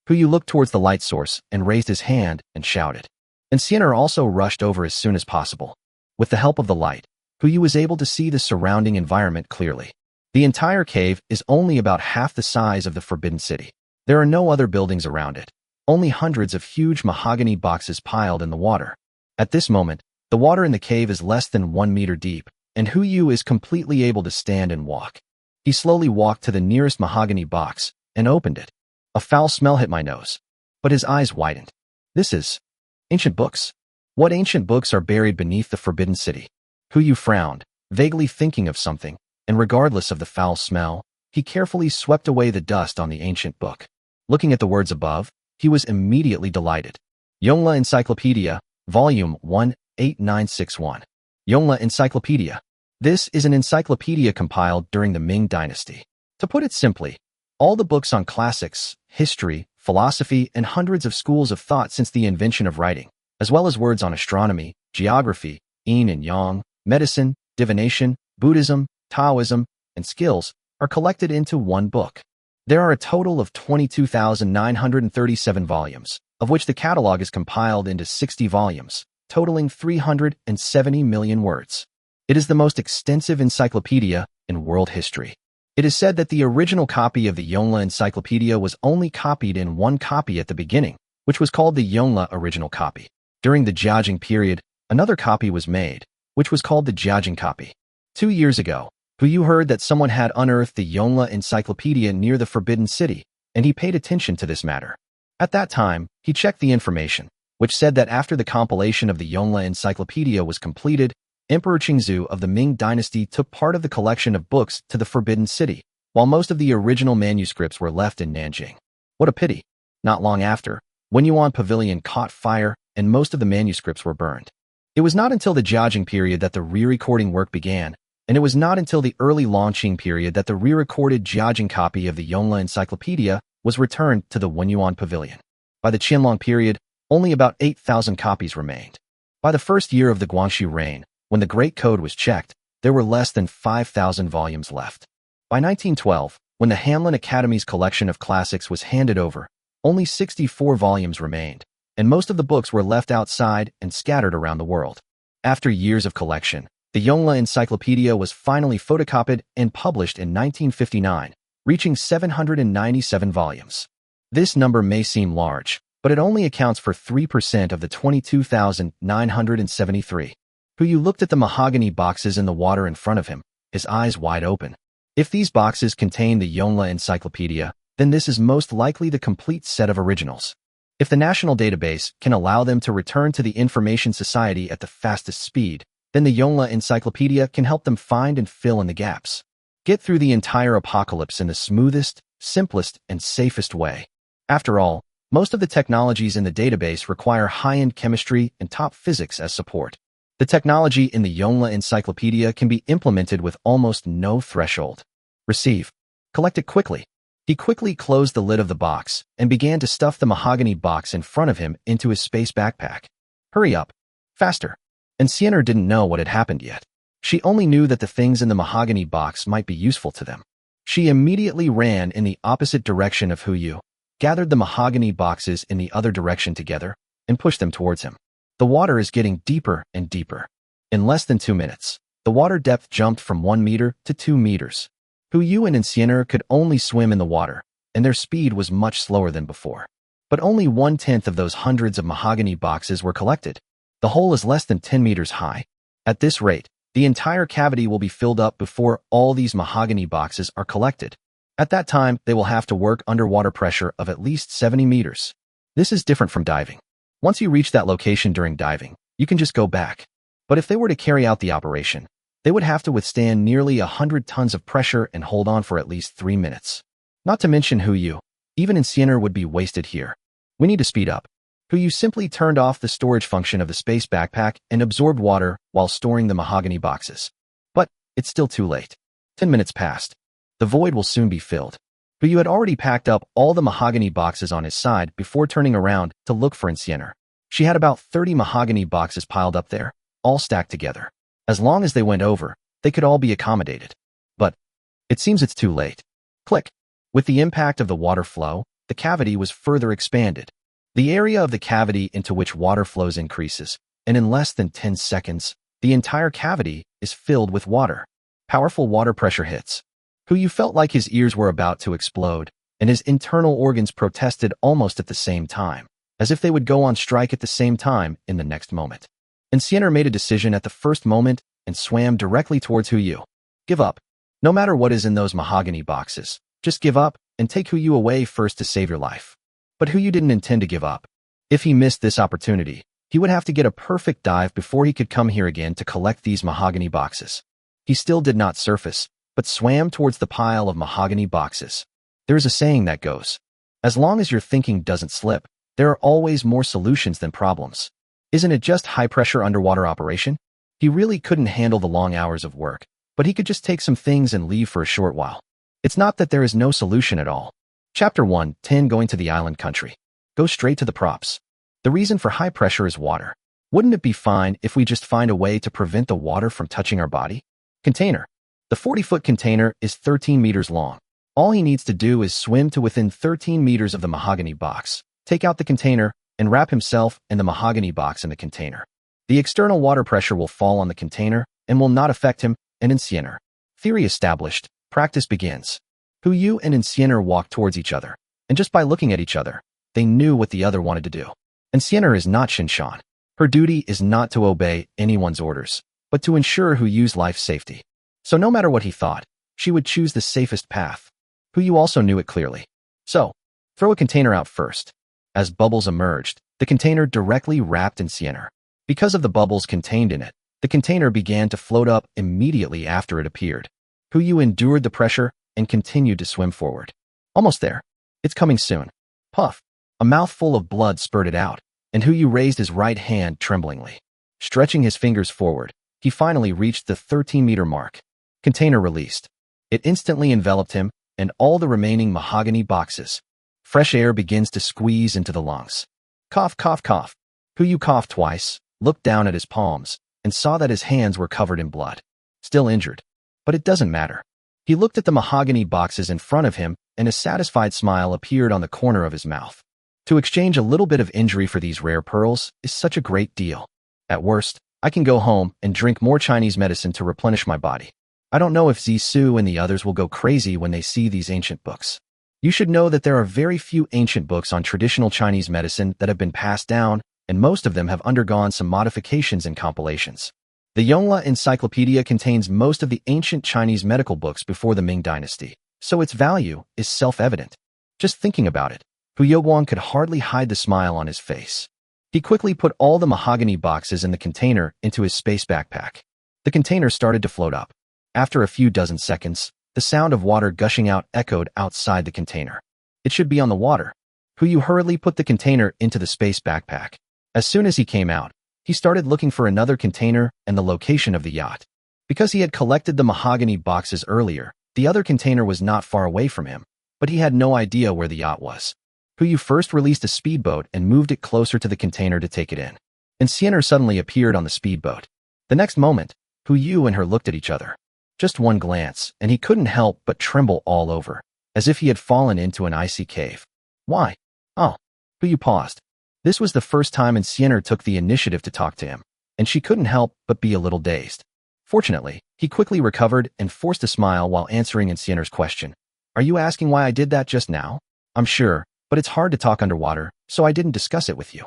Huyu looked towards the light source and raised his hand and shouted. Enciener also rushed over as soon as possible. With the help of the light, Huyu was able to see the surrounding environment clearly. The entire cave is only about half the size of the forbidden city. There are no other buildings around it, only hundreds of huge mahogany boxes piled in the water. At this moment, the water in the cave is less than 1 meter deep, and Huyu is completely able to stand and walk. He slowly walked to the nearest mahogany box and opened it. A foul smell hit my nose, but his eyes widened. This is ancient books. What ancient books are buried beneath the forbidden city? Huyu frowned, vaguely thinking of something, and regardless of the foul smell, he carefully swept away the dust on the ancient book. Looking at the words above, he was immediately delighted. Yongla Encyclopedia, Volume 1, 8961. Yongla Encyclopedia. This is an encyclopedia compiled during the Ming Dynasty. To put it simply, all the books on classics, history, philosophy, and hundreds of schools of thought since the invention of writing, as well as words on astronomy, geography, yin and yang, medicine, divination, Buddhism, Taoism, and skills, are collected into one book. There are a total of 22,937 volumes, of which the catalog is compiled into 60 volumes, totaling 370 million words. It is the most extensive encyclopedia in world history. It is said that the original copy of the Yongla Encyclopedia was only copied in one copy at the beginning, which was called the Yongle original copy. During the Jiajing period, another copy was made, which was called the Jiajing copy. 2 years ago, Puyu heard that someone had unearthed the Yongle encyclopedia near the Forbidden City, and he paid attention to this matter. At that time, he checked the information, which said that after the compilation of the Yongle encyclopedia was completed, Emperor Qingzu of the Ming dynasty took part of the collection of books to the Forbidden City, while most of the original manuscripts were left in Nanjing. What a pity. Not long after, Wenyuan Pavilion caught fire, and most of the manuscripts were burned. It was not until the Jiajing period that the re-recording work began, and it was not until the early Longqing period that the re-recorded Jiajing copy of the Yongle encyclopedia was returned to the Wenyuan Pavilion. By the Qianlong period, only about 8,000 copies remained. By the first year of the Guangxu reign, when the Great Code was checked, there were less than 5,000 volumes left. By 1912, when the Hamlin Academy's collection of classics was handed over, only 64 volumes remained, and most of the books were left outside and scattered around the world. After years of collection, the Yongle encyclopedia was finally photocopied and published in 1959, reaching 797 volumes. This number may seem large, but it only accounts for 3% of the 22,973. Puyu looked at the mahogany boxes in the water in front of him, his eyes wide open. If these boxes contain the Yongle encyclopedia, then this is most likely the complete set of originals. If the national database can allow them to return to the information society at the fastest speed, then the Yongle encyclopedia can help them find and fill in the gaps. Get through the entire apocalypse in the smoothest, simplest, and safest way. After all, most of the technologies in the database require high-end chemistry and top physics as support. The technology in the Yongle encyclopedia can be implemented with almost no threshold. Receive. Collect it quickly. He quickly closed the lid of the box and began to stuff the mahogany box in front of him into his space backpack. Hurry up. Faster. And Sienna didn't know what had happened yet. She only knew that the things in the mahogany box might be useful to them. She immediately ran in the opposite direction of Huyu, gathered the mahogany boxes in the other direction together, and pushed them towards him. The water is getting deeper and deeper. In less than 2 minutes, the water depth jumped from 1 meter to 2 meters. Huyu and Sienna could only swim in the water, and their speed was much slower than before. But only 1/10 of those hundreds of mahogany boxes were collected. The hole is less than 10 meters high. At this rate, the entire cavity will be filled up before all these mahogany boxes are collected. At that time, they will have to work under water pressure of at least 70 meters. This is different from diving. Once you reach that location during diving, you can just go back. But if they were to carry out the operation, they would have to withstand nearly 100 tons of pressure and hold on for at least 3 minutes. Not to mention Huyu, even Sienna would be wasted here. We need to speed up. Huyu simply turned off the storage function of the space backpack and absorbed water while storing the mahogany boxes. But it's still too late. 10 minutes passed. The void will soon be filled. Huyu had already packed up all the mahogany boxes on his side before turning around to look for Sienna. She had about 30 mahogany boxes piled up there, all stacked together. As long as they went over, they could all be accommodated. But it seems it's too late. Click. With the impact of the water flow, the cavity was further expanded. The area of the cavity into which water flows increases, and in less than 10 seconds, the entire cavity is filled with water. Powerful water pressure hits. Huyu felt like his ears were about to explode, and his internal organs protested almost at the same time, as if they would go on strike at the same time in the next moment. And Sienna made a decision at the first moment and swam directly towards Huyu. Give up. No matter what is in those mahogany boxes, just give up and take Huyu away first to save your life. But Huyu didn't intend to give up. If he missed this opportunity, he would have to get a perfect dive before he could come here again to collect these mahogany boxes. He still did not surface, but swam towards the pile of mahogany boxes. There is a saying that goes, as long as your thinking doesn't slip, there are always more solutions than problems. Isn't it just high-pressure underwater operation? He really couldn't handle the long hours of work, but he could just take some things and leave for a short while. It's not that there is no solution at all. Chapter 1, 10 Going to the Island Country. Go straight to the props. The reason for high pressure is water. Wouldn't it be fine if we just find a way to prevent the water from touching our body? Container. The 40-foot container is 13 meters long. All he needs to do is swim to within 13 meters of the mahogany box, take out the container, and wrap himself and the mahogany box in the container. The external water pressure will fall on the container and will not affect him and Sienna. Theory established. Practice begins. Huyu and Sienna walked towards each other, and just by looking at each other, they knew what the other wanted to do. And Sienna is not Shinshan. Her duty is not to obey anyone's orders, but to ensure Huyu's life safety. So no matter what he thought, she would choose the safest path. Huyu also knew it clearly. So, throw a container out first. As bubbles emerged, the container directly wrapped in Sienna. Because of the bubbles contained in it, the container began to float up immediately after it appeared. Huyu endured the pressure and continued to swim forward. Almost there. It's coming soon. Puff. A mouthful of blood spurted out, and Huyu raised his right hand tremblingly. Stretching his fingers forward, he finally reached the 13-meter mark. Container released. It instantly enveloped him and all the remaining mahogany boxes. Fresh air begins to squeeze into the lungs. Cough, cough, cough. Huyu coughed twice, looked down at his palms, and saw that his hands were covered in blood. Still injured. But it doesn't matter. He looked at the mahogany boxes in front of him, and a satisfied smile appeared on the corner of his mouth. To exchange a little bit of injury for these rare pearls is such a great deal. At worst, I can go home and drink more Chinese medicine to replenish my body. I don't know if Zissou and the others will go crazy when they see these ancient books. You should know that there are very few ancient books on traditional Chinese medicine that have been passed down, and most of them have undergone some modifications and compilations. The Yonghua Encyclopedia contains most of the ancient Chinese medical books before the Ming Dynasty, so its value is self-evident. Just thinking about it, Hu Youguang could hardly hide the smile on his face. He quickly put all the mahogany boxes in the container into his space backpack. The container started to float up. After a few dozen seconds, the sound of water gushing out echoed outside the container. It should be on the water. Huyu hurriedly put the container into the space backpack. As soon as he came out, he started looking for another container and the location of the yacht. Because he had collected the mahogany boxes earlier, the other container was not far away from him, but he had no idea where the yacht was. Huyu first released a speedboat and moved it closer to the container to take it in. And Sienna suddenly appeared on the speedboat. The next moment, Huyu and her looked at each other. Just one glance, and he couldn't help but tremble all over, as if he had fallen into an icy cave. Why? Oh. Huyu paused. This was the first time Sienna took the initiative to talk to him, and she couldn't help but be a little dazed. Fortunately, he quickly recovered and forced a smile while answering Sienna's question. Are you asking why I did that just now? I'm sure, but it's hard to talk underwater, so I didn't discuss it with you.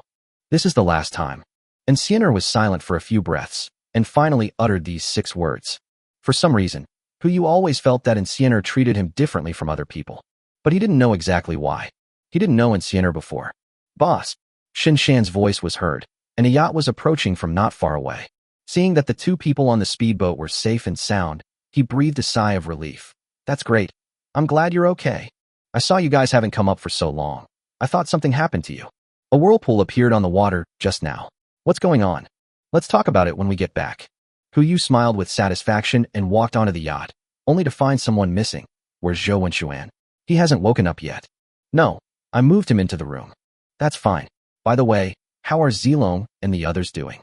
This is the last time. And Sienna was silent for a few breaths, and finally uttered these 6 words. For some reason, Huyu always felt that Sienna treated him differently from other people. But he didn't know exactly why. He didn't know Sienna before. Boss. Shinshan's voice was heard, and a yacht was approaching from not far away. Seeing that the 2 people on the speedboat were safe and sound, he breathed a sigh of relief. That's great. I'm glad you're okay. I saw you guys haven't come up for so long. I thought something happened to you. A whirlpool appeared on the water just now. What's going on? Let's talk about it when we get back. Huyu smiled with satisfaction and walked onto the yacht, only to find someone missing. Where's Zhou Wenxuan? He hasn't woken up yet. No, I moved him into the room. That's fine. By the way, how are Zilong and the others doing?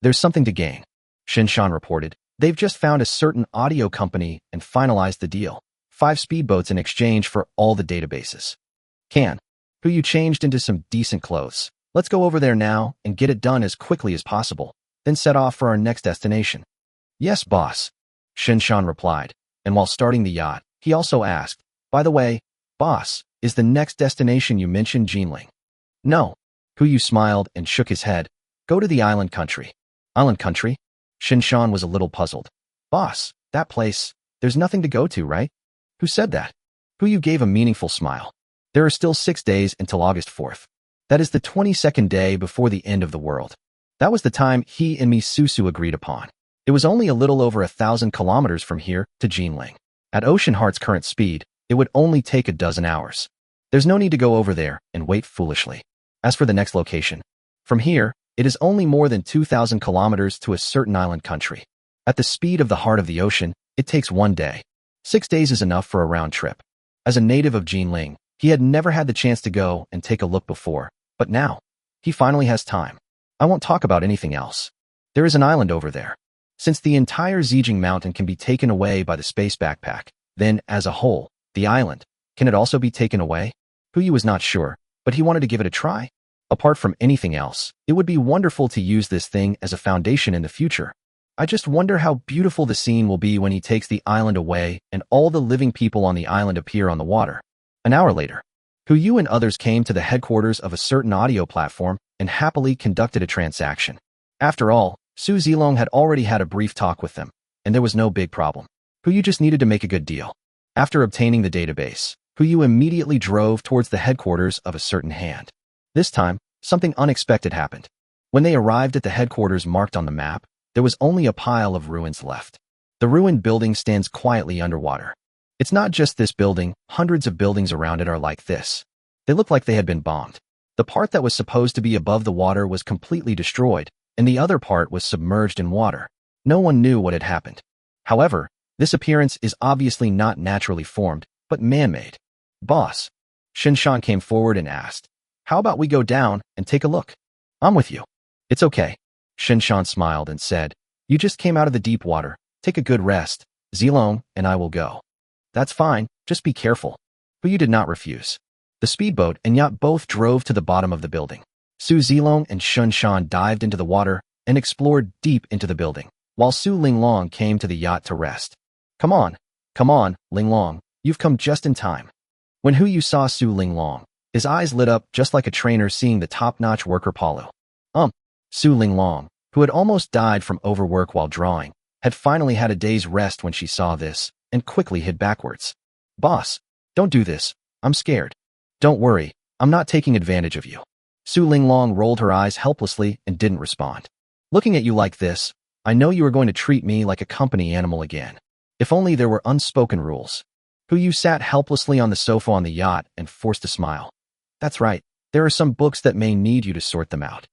There's something to gain. Shinshan reported. They've just found a certain audio company and finalized the deal. 5 speedboats in exchange for all the databases. Huyu changed into some decent clothes. Let's go over there now and get it done as quickly as possible, then set off for our next destination. Yes, boss. Shinshan replied, and while starting the yacht, he also asked, by the way, boss, is the next destination you mentioned Jinling? No. Huyu smiled and shook his head. Go to the island country. Island country? Shinshan was a little puzzled. Boss, that place, there's nothing to go to, right? Who said that? Huyu gave a meaningful smile. There are still 6 days until August 4th. That is the 22nd day before the end of the world. That was the time he and Misusu agreed upon. It was only a little over 1,000 kilometers from here to Jinling. At Ocean Heart's current speed, it would only take a dozen hours. There's no need to go over there and wait foolishly. As for the next location, from here, it is only more than 2,000 kilometers to a certain island country. At the speed of the heart of the ocean, it takes 1 day. 6 days is enough for a round trip. As a native of Jinling, he had never had the chance to go and take a look before, but now, he finally has time. I won't talk about anything else. There is an island over there. Since the entire Zijing Mountain can be taken away by the space backpack, then, as a whole, the island, can it also be taken away? Huyu was not sure, but he wanted to give it a try. Apart from anything else, it would be wonderful to use this thing as a foundation in the future. I just wonder how beautiful the scene will be when he takes the island away and all the living people on the island appear on the water. An hour later, Yu and others came to the headquarters of a certain audio platform and happily conducted a transaction. After all, Su Zilong had already had a brief talk with them, and there was no big problem. Yu just needed to make a good deal. After obtaining the database, Yu immediately drove towards the headquarters of a certain hand. This time, something unexpected happened. When they arrived at the headquarters marked on the map, there was only a pile of ruins left. The ruined building stands quietly underwater. It's not just this building, hundreds of buildings around it are like this. They look like they had been bombed. The part that was supposed to be above the water was completely destroyed, and the other part was submerged in water. No one knew what had happened. However, this appearance is obviously not naturally formed, but man-made. Boss. Shinshan came forward and asked, "How about we go down and take a look?" "I'm with you." "It's okay." Shinshan smiled and said, "You just came out of the deep water. Take a good rest. Zilong and I will go." "That's fine, just be careful." Yu did not refuse. The speedboat and yacht both drove to the bottom of the building. Su Zilong and Shinshan dived into the water and explored deep into the building, while Su Linglong came to the yacht to rest. Come on, Linglong, you've come just in time." When Yu saw Su Linglong, his eyes lit up just like a trainer seeing the top-notch worker Palu. Su Linglong, who had almost died from overwork while drawing, had finally had a day's rest when she saw this, and quickly hid backwards. "Boss, don't do this. I'm scared." "Don't worry, I'm not taking advantage of you." Su Linglong rolled her eyes helplessly and didn't respond. "Looking at you like this, I know you are going to treat me like a company animal again. If only there were unspoken rules." Yu sat helplessly on the sofa on the yacht and forced a smile. "That's right, there are some books that may need you to sort them out."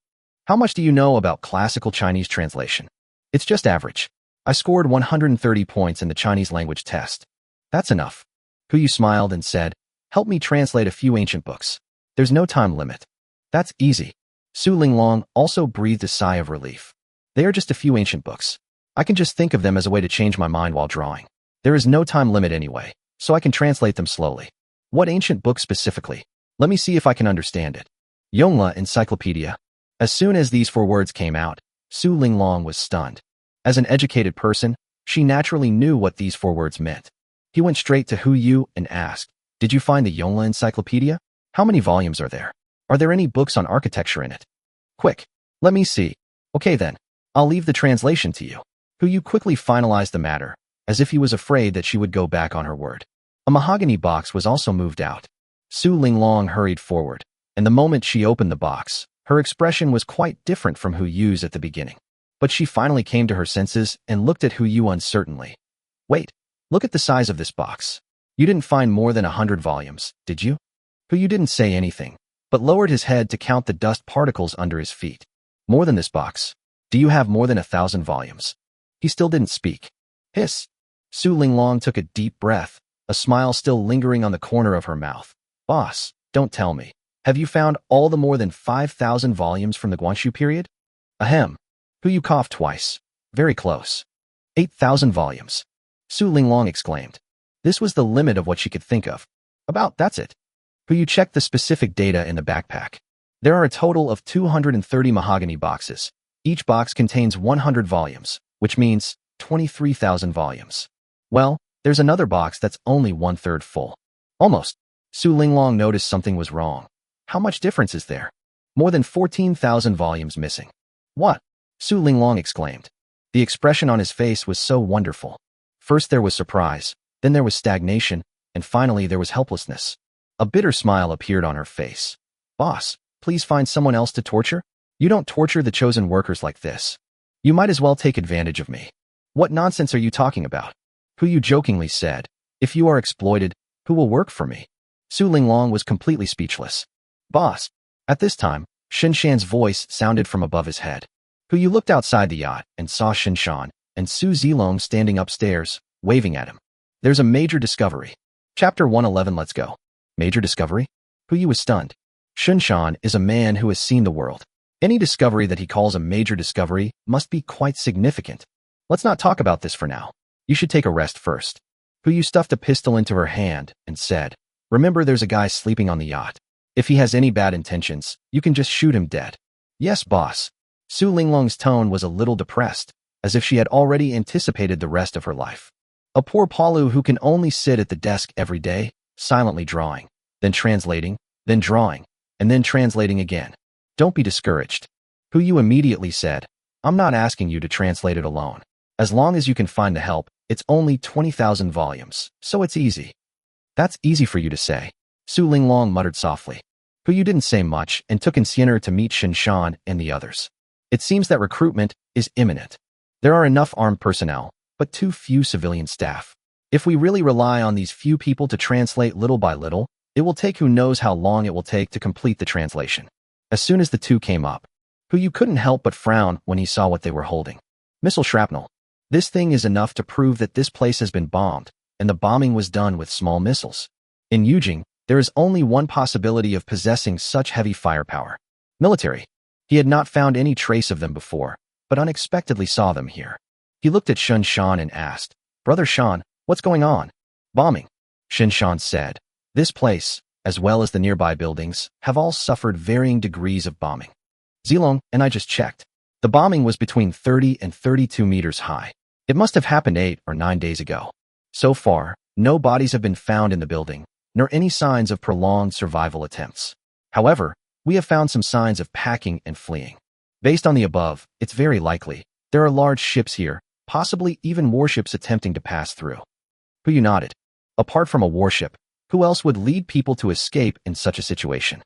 "How much do you know about classical Chinese translation?" "It's just average. I scored 130 points in the Chinese language test." "That's enough." Yu smiled and said, "Help me translate a few ancient books. There's no time limit." "That's easy." Su Linglong also breathed a sigh of relief. "They are just a few ancient books. I can just think of them as a way to change my mind while drawing. There is no time limit anyway, so I can translate them slowly." "What ancient book specifically? Let me see if I can understand it." "Yongle Encyclopedia." As soon as these 4 words came out, Su Linglong was stunned. As an educated person, she naturally knew what these 4 words meant. He went straight to Yu and asked, "Did you find the Yongle Encyclopedia? How many volumes are there? Are there any books on architecture in it?" "Quick, let me see." "Okay then, I'll leave the translation to you." Yu quickly finalized the matter, as if he was afraid that she would go back on her word. A mahogany box was also moved out. Su Linglong hurried forward, and the moment she opened the box, her expression was quite different from Yu's at the beginning. But she finally came to her senses and looked at Yu uncertainly. "Wait, look at the size of this box. You didn't find more than 100 volumes, did you?" Yu didn't say anything, but lowered his head to count the dust particles under his feet. "More than this box. Do you have more than 1,000 volumes?" He still didn't speak. "Hiss." Su Linglong took a deep breath, a smile still lingering on the corner of her mouth. "Boss, don't tell me. Have you found all the more than 5,000 volumes from the Guangxu period?" "Ahem." Yu coughed twice. "Very close. 8,000 volumes." Su Linglong exclaimed. This was the limit of what she could think of. That's it." Yu checked the specific data in the backpack. There are a total of 230 mahogany boxes. Each box contains 100 volumes, which means 23,000 volumes. Well, there's another box that's only 1/3 full. Almost. Su Linglong noticed something was wrong. How much difference is there? More than 14,000 volumes missing. "What?" Su Linglong exclaimed. The expression on his face was so wonderful. First there was surprise, then there was stagnation, and finally there was helplessness. A bitter smile appeared on her face. "Boss, please find someone else to torture? You don't torture the chosen workers like this. You might as well take advantage of me." "What nonsense are you talking about?" Yu jokingly said. "If you are exploited, who will work for me?" Su Linglong was completely speechless. "Boss." At this time, Shinshan's voice sounded from above his head. Yu looked outside the yacht and saw Shinshan and Su Zilong standing upstairs, waving at him. "There's a major discovery." Chapter 111, let's go. Major discovery? Yu was stunned. Shinshan is a man who has seen the world. Any discovery that he calls a major discovery must be quite significant. "Let's not talk about this for now. You should take a rest first." Yu stuffed a pistol into her hand and said, "Remember, there's a guy sleeping on the yacht. If he has any bad intentions, you can just shoot him dead." "Yes, boss." Su Linglong's tone was a little depressed, as if she had already anticipated the rest of her life. A poor Palu who can only sit at the desk every day, silently drawing, then translating, then drawing, and then translating again. Don't be discouraged. Hu Yu immediately said, I'm not asking you to translate it alone. As long as you can find the help, it's only 20,000 volumes, so it's easy. That's easy for you to say, Su Linglong muttered softly. Hu Yu didn't say much and took Insianer to meet Shin Shan and the others. It seems that recruitment is imminent. There are enough armed personnel, but too few civilian staff. If we really rely on these few people to translate little by little, it will take who knows how long it will take to complete the translation. As soon as the two came up, Hu Yu couldn't help but frown when he saw what they were holding. Missile shrapnel. This thing is enough to prove that this place has been bombed, and the bombing was done with small missiles. In Yujing, there is only one possibility of possessing such heavy firepower. Military. He had not found any trace of them before, but unexpectedly saw them here. He looked at Shin Shan and asked, Brother Shan, what's going on? Bombing. Shin Shan said, this place, as well as the nearby buildings, have all suffered varying degrees of bombing. Zilong and I just checked. The bombing was between 30 and 32 meters high. It must have happened 8 or 9 days ago. So far, no bodies have been found in the building, nor any signs of prolonged survival attempts. However, we have found some signs of packing and fleeing. Based on the above, it's very likely there are large ships here, possibly even warships attempting to pass through. Hu Yu nodded. Apart from a warship, who else would lead people to escape in such a situation?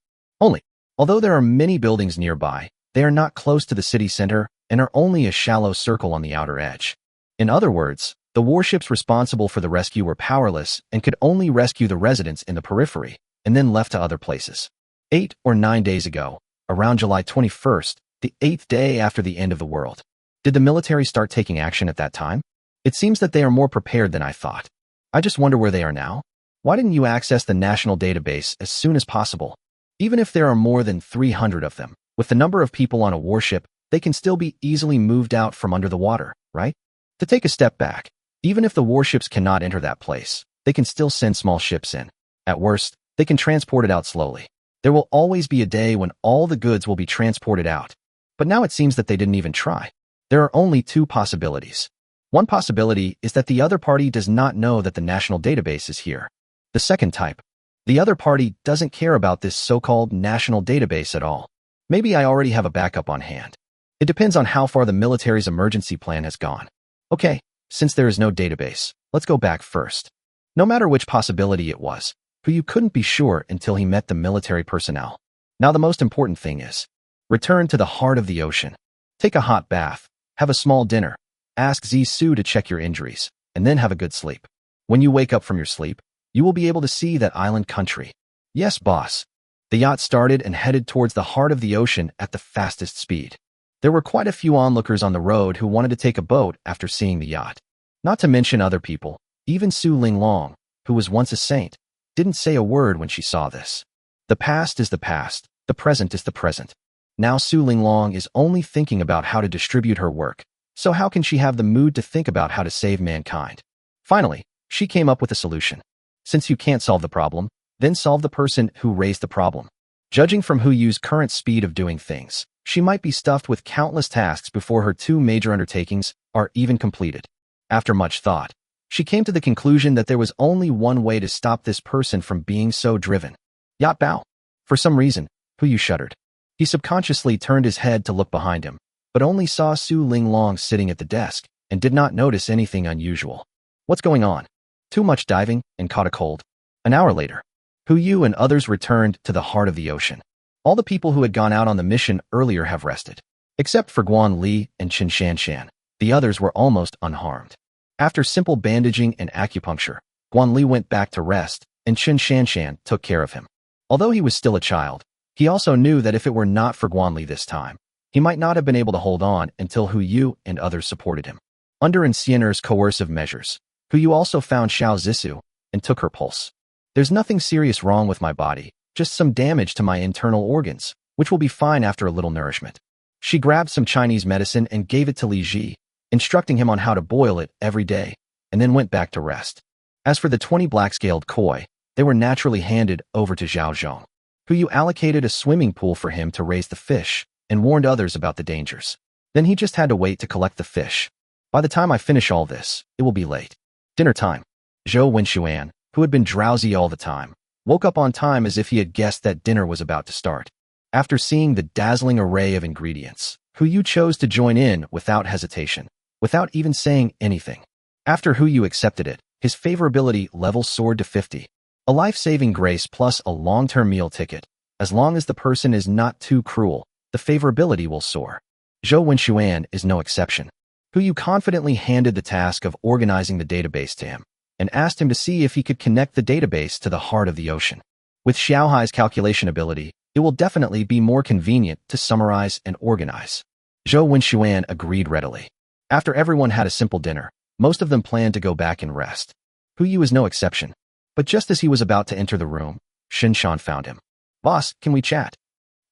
Although there are many buildings nearby, they are not close to the city center and are only a shallow circle on the outer edge. In other words, the warships responsible for the rescue were powerless and could only rescue the residents in the periphery and then left to other places. 8 or 9 days ago, around July 21st, the 8th day after the end of the world. Did the military start taking action at that time? It seems that they are more prepared than I thought. I just wonder where they are now. Why didn't you access the national database as soon as possible? Even if there are more than 300 of them, with the number of people on a warship, they can still be easily moved out from under the water, right? To take a step back, even if the warships cannot enter that place, they can still send small ships in. At worst, they can transport it out slowly. There will always be a day when all the goods will be transported out. But now it seems that they didn't even try. There are only 2 possibilities. One possibility is that the other party does not know that the national database is here. The second type, the other party doesn't care about this so-called national database at all. Maybe I already have a backup on hand. It depends on how far the military's emergency plan has gone. Okay, since there is no database, let's go back first. No matter which possibility it was, Hu Yu couldn't be sure until he met the military personnel. Now the most important thing is, return to the heart of the ocean. Take a hot bath, have a small dinner, ask Zisu to check your injuries, and then have a good sleep. When you wake up from your sleep, you will be able to see that island country. Yes, boss. The yacht started and headed towards the heart of the ocean at the fastest speed. There were quite a few onlookers on the road who wanted to take a boat after seeing the yacht. Not to mention other people, even Su Linglong, who was once a saint, didn't say a word when she saw this. The past is the past, the present is the present. Now Su Linglong is only thinking about how to distribute her work, so how can she have the mood to think about how to save mankind? Finally, she came up with a solution. Since you can't solve the problem, then solve the person who raised the problem. Judging from Hu Yu's current speed of doing things, she might be stuffed with countless tasks before her 2 major undertakings are even completed. After much thought, she came to the conclusion that there was only one way to stop this person from being so driven. Yacht bow. For some reason, Hu Yu shuddered. He subconsciously turned his head to look behind him, but only saw Su Linglong sitting at the desk and did not notice anything unusual. What's going on? Too much diving and caught a cold. An hour later, Hu Yu and others returned to the heart of the ocean. All the people who had gone out on the mission earlier have rested. Except for Guan Li and Qin Shanshan, the others were almost unharmed. After simple bandaging and acupuncture, Guan Li went back to rest, and Qin Shanshan took care of him. Although he was still a child, he also knew that if it were not for Guan Li this time, he might not have been able to hold on until Hu Yu and others supported him. Under Insianer's coercive measures, Hu Yu also found Xiao Zisu and took her pulse. There's nothing serious wrong with my body, just some damage to my internal organs, which will be fine after a little nourishment. She grabbed some Chinese medicine and gave it to Li Ji, instructing him on how to boil it every day, and then went back to rest. As for the 20 black-scaled koi, they were naturally handed over to Zhao Zhong, who allocated a swimming pool for him to raise the fish and warned others about the dangers. Then he just had to wait to collect the fish. By the time I finish all this, it will be late. Dinner time. Zhou Wenxuan, who had been drowsy all the time, woke up on time as if he had guessed that dinner was about to start. After seeing the dazzling array of ingredients, Yu chose to join in without hesitation, without even saying anything. After Yu accepted it, his favorability level soared to 50. A life-saving grace plus a long-term meal ticket. As long as the person is not too cruel, the favorability will soar. Zhou Wenxuan is no exception. Yu confidently handed the task of organizing the database to him and asked him to see if he could connect the database to the heart of the ocean. With Xiaohai's calculation ability, it will definitely be more convenient to summarize and organize. Zhou Wenxuan agreed readily. After everyone had a simple dinner, most of them planned to go back and rest. Yu is no exception. But just as he was about to enter the room, Shinshan found him. "Boss, can we chat?"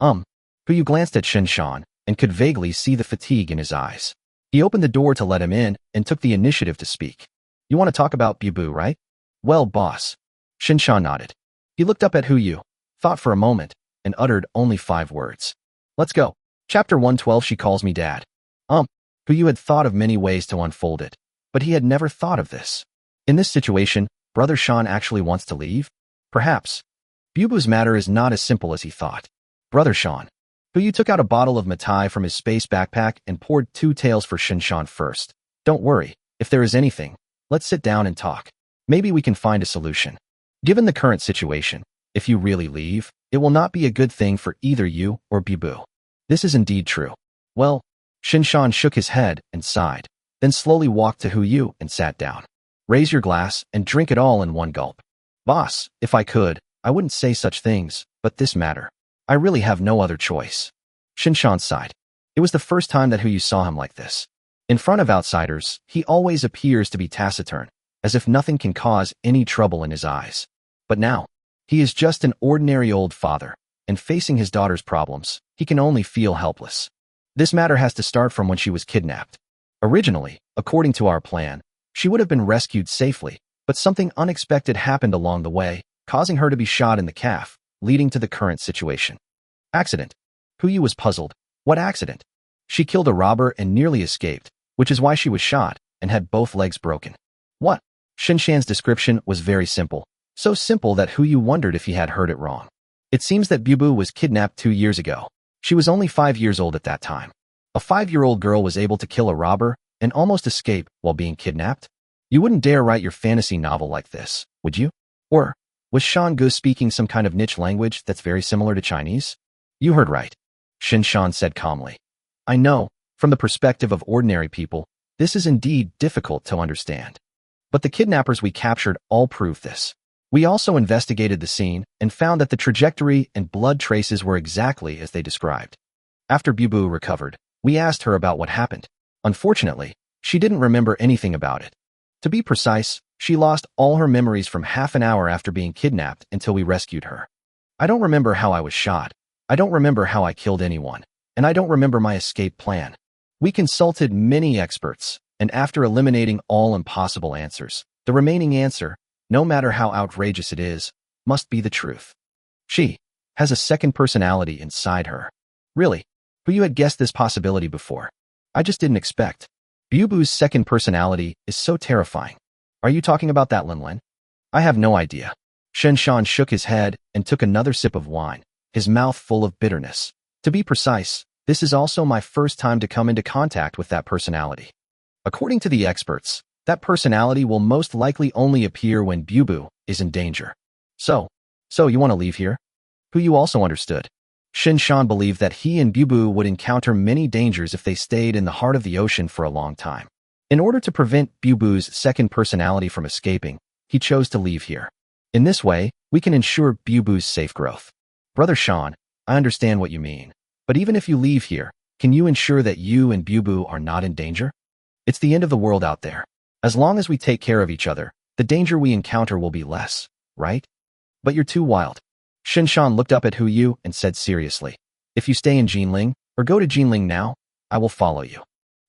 Yu glanced at Shinshan and could vaguely see the fatigue in his eyes. He opened the door to let him in and took the initiative to speak. "You want to talk about Bubu, right?" "Well, boss." Shinshan nodded. He looked up at Yu, thought for a moment, and uttered only 5 words. "Let's go." Chapter 112. She calls me dad. Yu had thought of many ways to unfold it, but he had never thought of this. In this situation, Brother Sean actually wants to leave? Perhaps. Bubu's matter is not as simple as he thought. Brother Sean. Yu took out a bottle of Matai from his space backpack and poured 2 taels for Shinshan first. "Don't worry, if there is anything, let's sit down and talk. Maybe we can find a solution. Given the current situation, if you really leave, it will not be a good thing for either you or Bubu." This is indeed true. Well, Shinshan shook his head and sighed, then slowly walked to Yu and sat down. "Raise your glass and drink it all in one gulp." "Boss, if I could, I wouldn't say such things, but this matter. I really have no other choice." Shinshan sighed. It was the first time that Yu saw him like this. In front of outsiders, he always appears to be taciturn, as if nothing can cause any trouble in his eyes. But now, he is just an ordinary old father, and facing his daughter's problems, he can only feel helpless. This matter has to start from when she was kidnapped. Originally, according to our plan, she would have been rescued safely, but something unexpected happened along the way, causing her to be shot in the calf, leading to the current situation. Accident. Yu was puzzled. What accident? She killed a robber and nearly escaped, which is why she was shot and had both legs broken. What? Shinshan's description was very simple, so simple that Yu wondered if he had heard it wrong. It seems that Bubu was kidnapped 2 years ago. She was only 5 years old at that time. A 5-year-old girl was able to kill a robber and almost escape while being kidnapped? You wouldn't dare write your fantasy novel like this, would you? Or was Shan Gu speaking some kind of niche language that's very similar to Chinese? You heard right, Shinshan said calmly. I know, from the perspective of ordinary people, this is indeed difficult to understand. But the kidnappers we captured all prove this. We also investigated the scene and found that the trajectory and blood traces were exactly as they described. After Bubu recovered, we asked her about what happened. Unfortunately, she didn't remember anything about it. To be precise, she lost all her memories from half an hour after being kidnapped until we rescued her. I don't remember how I was shot. I don't remember how I killed anyone. And I don't remember my escape plan. We consulted many experts, and after eliminating all impossible answers, the remaining answer, no matter how outrageous it is, must be the truth. She has a second personality inside her. Really? Who you had guessed this possibility before? I just didn't expect. Bubu's second personality is so terrifying. Are you talking about that, Linlin? I have no idea. Shinshan shook his head and took another sip of wine, his mouth full of bitterness. To be precise, this is also my first time to come into contact with that personality. According to the experts, that personality will most likely only appear when Bubu is in danger. So you want to leave here? Who you also understood. Shinshan believed that he and Bubu would encounter many dangers if they stayed in the heart of the ocean for a long time. In order to prevent Bubu's second personality from escaping, he chose to leave here. In this way, we can ensure Bubu's safe growth. Brother Sean, I understand what you mean. But even if you leave here, can you ensure that you and Bubu are not in danger? It's the end of the world out there. As long as we take care of each other, the danger we encounter will be less, right? But you're too wild. Shinshan looked up at Yu and said seriously, if you stay in Jinling, or go to Jinling now, I will follow you.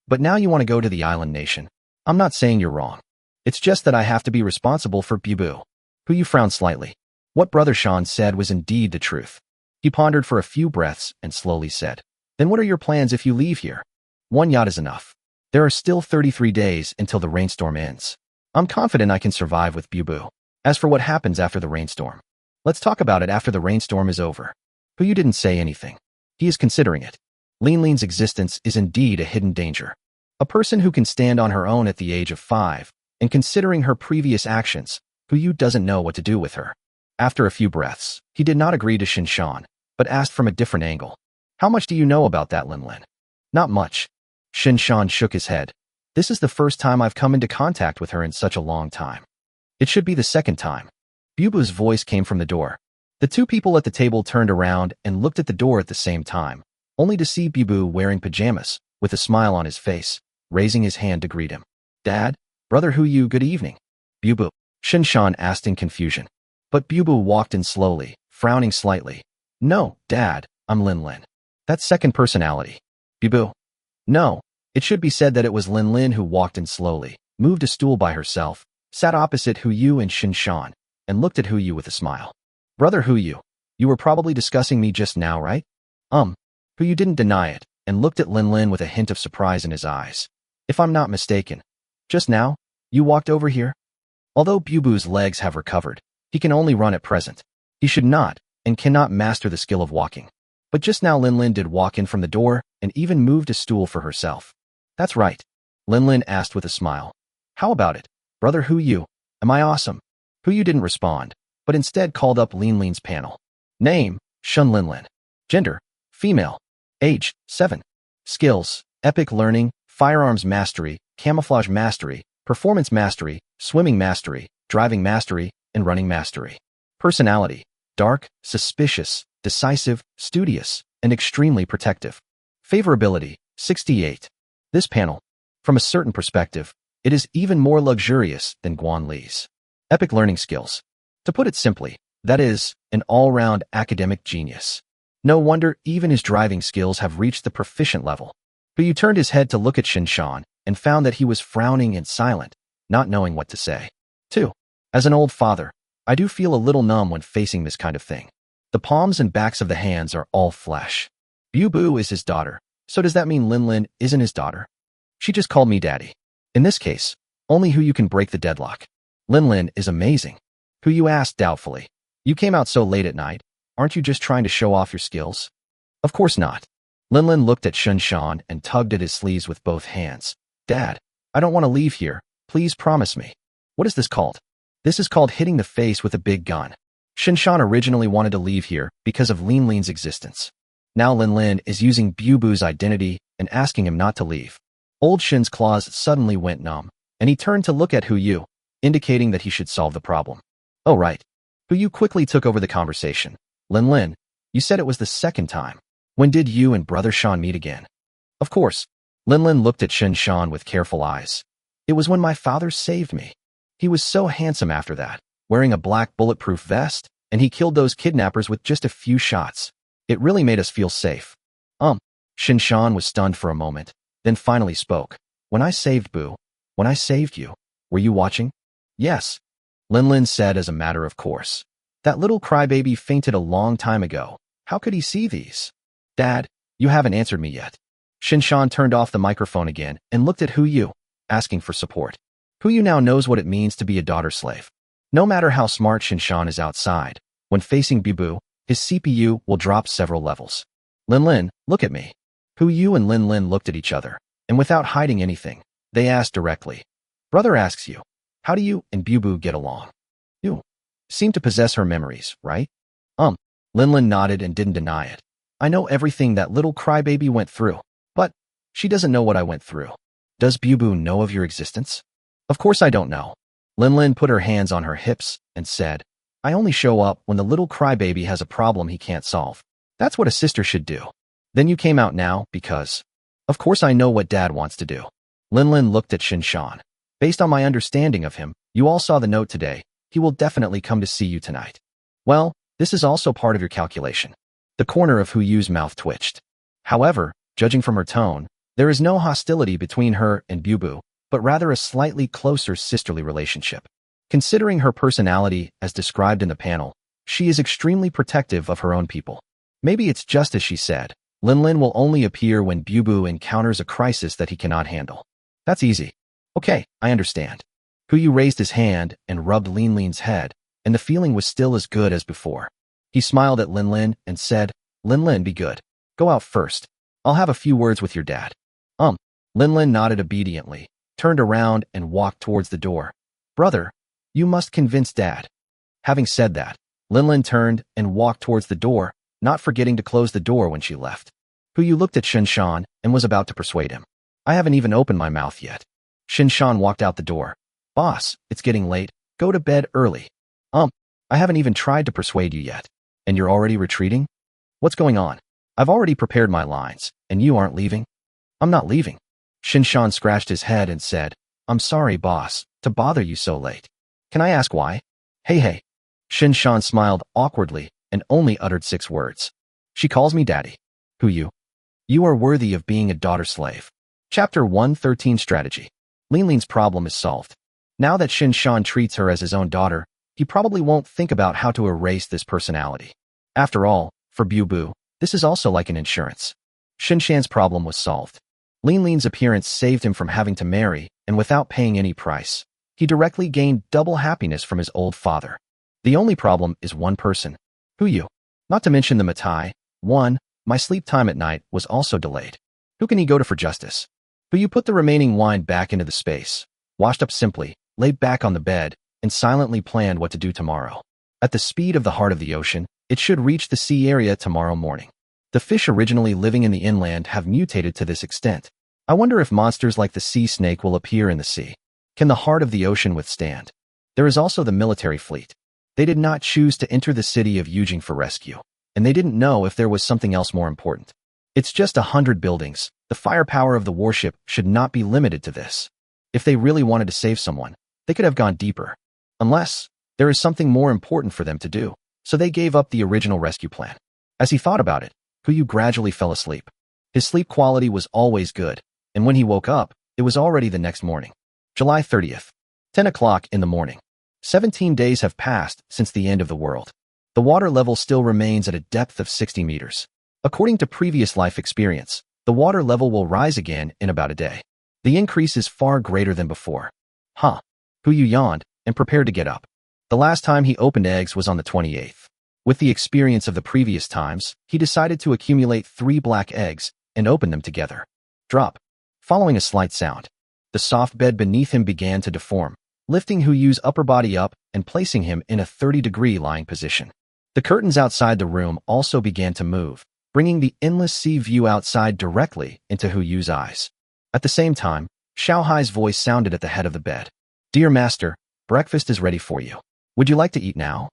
But now you want to go to the island nation. I'm not saying you're wrong. It's just that I have to be responsible for Bubu. Yu frowned slightly. What Brother Sean said was indeed the truth. He pondered for a few breaths and slowly said, then what are your plans if you leave here? 1 yacht is enough. There are still 33 days until the rainstorm ends. I'm confident I can survive with Bubu. As for what happens after the rainstorm, Let's talk about it after the rainstorm is over. Hu didn't say anything. He is considering it. Lin's existence is indeed a hidden danger. A person who can stand on her own at the age of 5, and considering her previous actions, Hu doesn't know what to do with her. After a few breaths, he did not agree to Shinshan, but asked from a different angle. How much do you know about that Lin? Not much. Shinshan shook his head. This is the first time I've come into contact with her in such a long time. It should be the second time. Bubu's voice came from the door. The two people at the table turned around and looked at the door at the same time, only to see Bubu wearing pajamas, with a smile on his face, raising his hand to greet him. Dad? Brother Hu, good evening. Bubu, Shinshan asked in confusion. But Bubu walked in slowly, frowning slightly. No, Dad, I'm Lin. That's second personality. Bubu. No, it should be said that it was Lin who walked in slowly, moved a stool by herself, sat opposite Hu and Shinshan, and looked at Hu with a smile. Brother Hu, you were probably discussing me just now, right? Hu didn't deny it, and looked at Lin with a hint of surprise in his eyes. If I'm not mistaken, just now, you walked over here? Although Bubu's legs have recovered, he can only run at present. He should not, and cannot master the skill of walking. But just now Lin did walk in from the door, and even moved a stool for herself. That's right. Lin asked with a smile. How about it, Brother Hu? Am I awesome? Hu didn't respond, but instead called up Lin's panel. Name, Shun Lin. Gender, female. Age, 7. Skills, epic learning, firearms mastery, camouflage mastery, performance mastery, swimming mastery, driving mastery, and running mastery. Personality, dark, suspicious, decisive, studious, and extremely protective. Favorability, 68. This panel, from a certain perspective, it is even more luxurious than Guan Li's. Epic learning skills. To put it simply, that is, an all-round academic genius. No wonder even his driving skills have reached the proficient level. Hu turned his head to look at Shinshan and found that he was frowning and silent, not knowing what to say. 2. As an old father, I do feel a little numb when facing this kind of thing. The palms and backs of the hands are all flesh. Bubu is his daughter, so does that mean Lin isn't his daughter? She just called me daddy. In this case, only Hu can break the deadlock. Lin is amazing. Hu asked doubtfully. You came out so late at night. Aren't you just trying to show off your skills? Of course not. Lin looked at Shinshan and tugged at his sleeves with both hands. Dad, I don't want to leave here. Please promise me. What is this called? This is called hitting the face with a big gun. Shinshan originally wanted to leave here because of Lin's existence. Now Lin is using Bubu's identity and asking him not to leave. Old Shin's claws suddenly went numb, and he turned to look at Hu, indicating that he should solve the problem. Oh right. Hu quickly took over the conversation. Lin, you said it was the second time. When did you and Brother Shan meet again? Of course. Lin looked at Shinshan with careful eyes. It was when my father saved me. He was so handsome after that, wearing a black bulletproof vest, and he killed those kidnappers with just a few shots. It really made us feel safe. Shinshan was stunned for a moment, then finally spoke. When I saved when I saved you, were you watching? Yes. Lin said as a matter of course. That little crybaby fainted a long time ago. How could he see these? Dad, you haven't answered me yet. Shinshan turned off the microphone again and looked at Hu, asking for support. Hu now knows what it means to be a daughter slave. No matter how smart Shinshan is outside, when facing Bubu, his CPU will drop several levels. Lin, look at me. Hu and Lin looked at each other, and without hiding anything, they asked directly. Brother asks you, how do you and Bubu get along? You seem to possess her memories, right? Lin nodded and didn't deny it. I know everything that little crybaby went through, but she doesn't know what I went through. Does Bubu know of your existence? Of course I don't know. Lin put her hands on her hips and said, I only show up when the little crybaby has a problem he can't solve. That's what a sister should do. Then you came out now because, of course I know what Dad wants to do. Lin looked at Shinshan. Based on my understanding of him, you all saw the note today. He will definitely come to see you tonight. Well, this is also part of your calculation. The corner of Hu's mouth twitched. However, judging from her tone, there is no hostility between her and Bubu, but rather a slightly closer sisterly relationship. Considering her personality as described in the panel, she is extremely protective of her own people. Maybe it's just as she said. Lin will only appear when Bubu encounters a crisis that he cannot handle. That's easy. Okay, I understand. Hu raised his hand and rubbed Lin's head, and the feeling was still as good as before. He smiled at Lin Lin and said, Lin Lin, be good. Go out first. I'll have a few words with your dad. Lin Lin nodded obediently, turned around and walked towards the door. Brother, you must convince Dad. Having said that, Lin Lin turned and walked towards the door, not forgetting to close the door when she left. Yu looked at Shinshan and was about to persuade him. I haven't even opened my mouth yet. Shinshan walked out the door. Boss, it's getting late. Go to bed early. I haven't even tried to persuade you yet. And you're already retreating? What's going on? I've already prepared my lines, and you aren't leaving? I'm not leaving. Shinshan scratched his head and said, I'm sorry, boss, to bother you so late. Can I ask why? Hey. Shinshan smiled awkwardly and only uttered 6 words. She calls me daddy. You? You are worthy of being a daughter slave. Chapter 113 Strategy. Lin Lin's problem is solved. Now that Shinshan treats her as his own daughter, he probably won't think about how to erase this personality. After all, for Bu, this is also like an insurance. Shinshan's problem was solved. Lin Lin's appearance saved him from having to marry, and without paying any price, he directly gained double happiness from his old father. The only problem is one person. You? Not to mention the Matai. 1. My sleep time at night was also delayed. Who can he go to for justice? You put the remaining wine back into the space, washed up simply, lay back on the bed, and silently planned what to do tomorrow. At the speed of the heart of the ocean, it should reach the sea area tomorrow morning. The fish originally living in the inland have mutated to this extent. I wonder if monsters like the sea snake will appear in the sea. Can the heart of the ocean withstand? There is also the military fleet. They did not choose to enter the city of Yujing for rescue, and they didn't know if there was something else more important. It's just 100 buildings. The firepower of the warship should not be limited to this. If they really wanted to save someone, they could have gone deeper. Unless there is something more important for them to do, so they gave up the original rescue plan. As he thought about it, Yu gradually fell asleep. His sleep quality was always good, and when he woke up, it was already the next morning. July 30th, 10 o'clock in the morning. 17 days have passed since the end of the world. The water level still remains at a depth of 60 meters. According to previous life experience, the water level will rise again in about a day. The increase is far greater than before. Yu yawned and prepared to get up. The last time he opened eggs was on the 28th. With the experience of the previous times, he decided to accumulate 3 black eggs and open them together. Drop. Following a slight sound, the soft bed beneath him began to deform, lifting Yu's upper body up and placing him in a 30-degree lying position. The curtains outside the room also began to move, bringing the endless sea view outside directly into Yu's eyes. At the same time, Xiaohai's voice sounded at the head of the bed. Dear master, breakfast is ready for you. Would you like to eat now?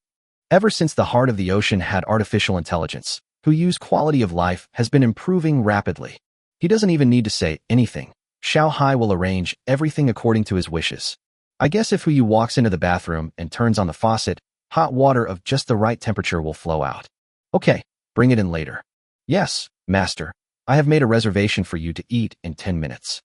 Ever since the heart of the ocean had artificial intelligence, Yu's quality of life has been improving rapidly. He doesn't even need to say anything. Xiaohai will arrange everything according to his wishes. I guess if Yu walks into the bathroom and turns on the faucet, hot water of just the right temperature will flow out. Okay, bring it in later. Yes, master. I have made a reservation for you to eat in 10 minutes.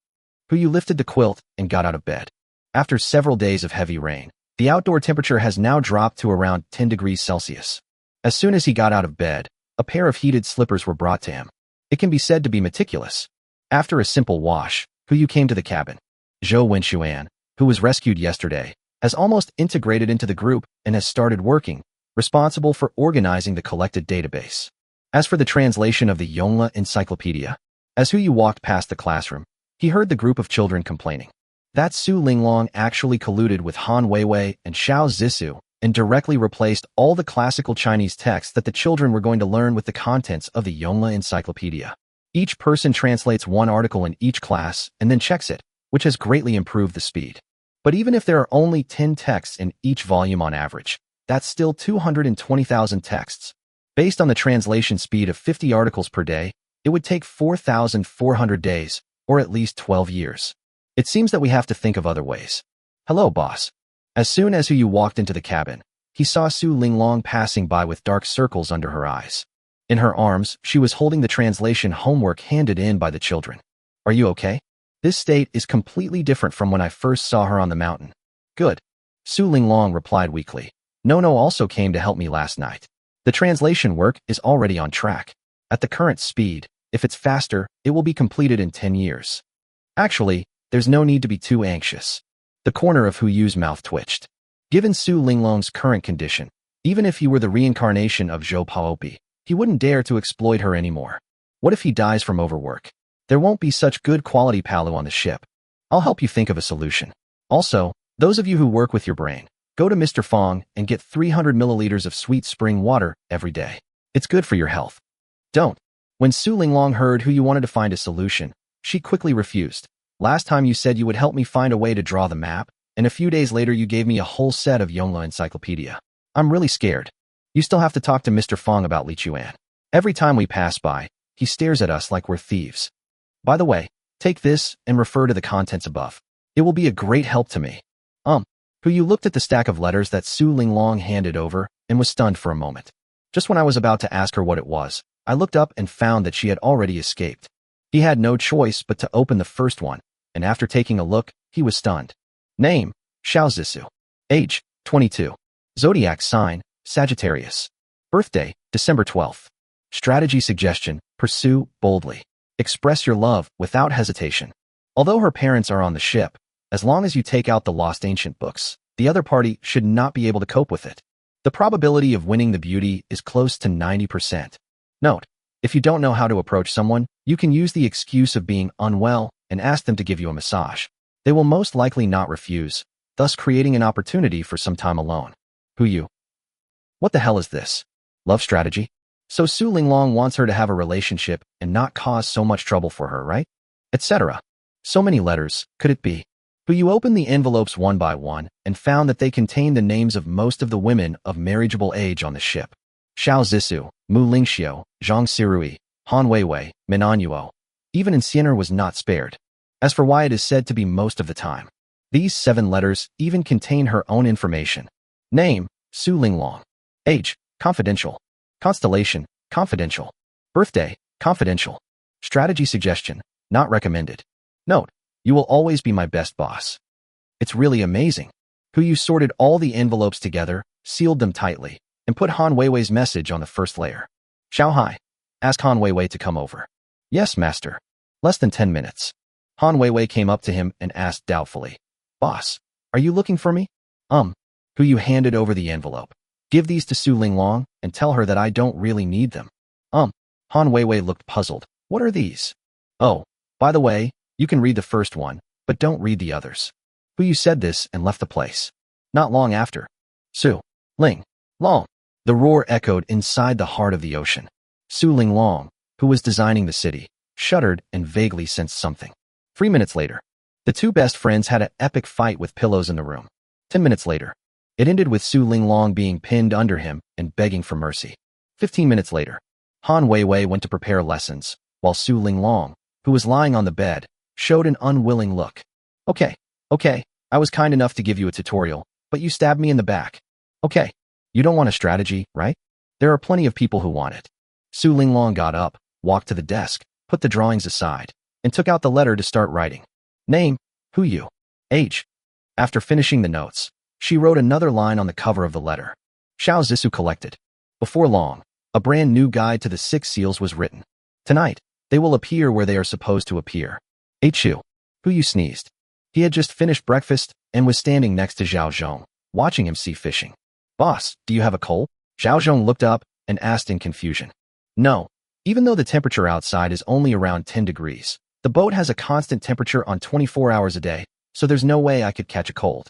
Yu lifted the quilt and got out of bed. After several days of heavy rain, the outdoor temperature has now dropped to around 10 degrees Celsius. As soon as he got out of bed, a pair of heated slippers were brought to him. It can be said to be meticulous. After a simple wash, Yu came to the cabin. Zhou Wenxuan, who was rescued yesterday, has almost integrated into the group and has started working, responsible for organizing the collected database. As for the translation of the Yongle Encyclopedia, as Yu walked past the classroom, he heard the group of children complaining. That Su Linglong actually colluded with Han Weiwei and Xiao Zissou and directly replaced all the classical Chinese texts that the children were going to learn with the contents of the Yongle Encyclopedia. Each person translates one article in each class and then checks it, which has greatly improved the speed. But even if there are only 10 texts in each volume on average, that's still 220,000 texts. Based on the translation speed of 50 articles per day, it would take 4,400 days, or at least 12 years. It seems that we have to think of other ways. Hello, boss. As soon as Yu walked into the cabin, he saw Su Linglong passing by with dark circles under her eyes. In her arms, she was holding the translation homework handed in by the children. Are you okay? This state is completely different from when I first saw her on the mountain. Good. Su Linglong replied weakly. No also came to help me last night. The translation work is already on track. At the current speed, if it's faster, it will be completed in 10 years. Actually, there's no need to be too anxious. The corner of Yu's mouth twitched. Given Su Linglong's current condition, even if he were the reincarnation of Zhou Paopi, he wouldn't dare to exploit her anymore. What if he dies from overwork? There won't be such good quality palu on the ship. I'll help you think of a solution. Also, those of you who work with your brain, go to Mr. Fong and get 300 milliliters of sweet spring water every day. It's good for your health. Don't. When Su Linglong heard who you wanted to find a solution, she quickly refused. Last time you said you would help me find a way to draw the map, and a few days later you gave me a whole set of Yongle encyclopedia. I'm really scared. You still have to talk to Mr. Fong about Li Chuan. Every time we pass by, he stares at us like we're thieves. By the way, take this and refer to the contents above. It will be a great help to me. Who you looked at the stack of letters that Su Linglong handed over and was stunned for a moment. Just when I was about to ask her what it was, I looked up and found that she had already escaped. He had no choice but to open the first one, and after taking a look, he was stunned. Name, Xiao Zhisu. Age, 22. Zodiac sign, Sagittarius. Birthday, December 12th. Strategy suggestion, pursue boldly. Express your love without hesitation. Although her parents are on the ship, as long as you take out the lost ancient books, the other party should not be able to cope with it. The probability of winning the beauty is close to 90%. Note, if you don't know how to approach someone, you can use the excuse of being unwell and ask them to give you a massage. They will most likely not refuse, thus creating an opportunity for some time alone. Who you? What the hell is this? Love strategy? So Su Linglong wants her to have a relationship and not cause so much trouble for her, right? Etc. So many letters, could it be? Who you opened the envelopes one by one and found that they contained the names of most of the women of marriageable age on the ship. Xiao Zhisu, Mu Lingxiu, Zhang Sirui, Han Weiwei, Min Anyuo. Even Enciener was not spared. As for why it is said to be most of the time, these 7 letters even contain her own information. Name, Su Linglong. Age, confidential. Constellation, confidential. Birthday, confidential. Strategy suggestion, not recommended. Note, you will always be my best boss. It's really amazing. Who you sorted all the envelopes together, sealed them tightly, and put Han Weiwei's message on the first layer. Xiao Hai. Ask Han Weiwei to come over. Yes, master. Less than 10 minutes. Han Weiwei came up to him and asked doubtfully. Boss, are you looking for me? Who you handed over the envelope. Give these to Su Linglong and tell her that I don't really need them. Han Weiwei looked puzzled. What are these? Oh, by the way, you can read the first one, but don't read the others. Who you said this and left the place. Not long after. Su Linglong. The roar echoed inside the heart of the ocean. Su Linglong, who was designing the city, shuddered and vaguely sensed something. 3 minutes later, the two best friends had an epic fight with pillows in the room. 10 minutes later, it ended with Su Linglong being pinned under him and begging for mercy. 15 minutes later, Han Weiwei went to prepare lessons, while Su Linglong, who was lying on the bed, showed an unwilling look. Okay, I was kind enough to give you a tutorial, but you stabbed me in the back. Okay, you don't want a strategy, right? There are plenty of people who want it. Su Linglong got up, walked to the desk, put the drawings aside, and took out the letter to start writing. Name, who you? Age. After finishing the notes, she wrote another line on the cover of the letter. Xiao Zhisu collected. Before long, a brand new guide to the 6 seals was written. Tonight, they will appear where they are supposed to appear. Chu, who you sneezed. He had just finished breakfast and was standing next to Zhao Zhong, watching him sea fishing. Boss, do you have a cold? Zhao Zhong looked up and asked in confusion. No, even though the temperature outside is only around 10 degrees, the boat has a constant temperature on 24 hours a day, so there's no way I could catch a cold.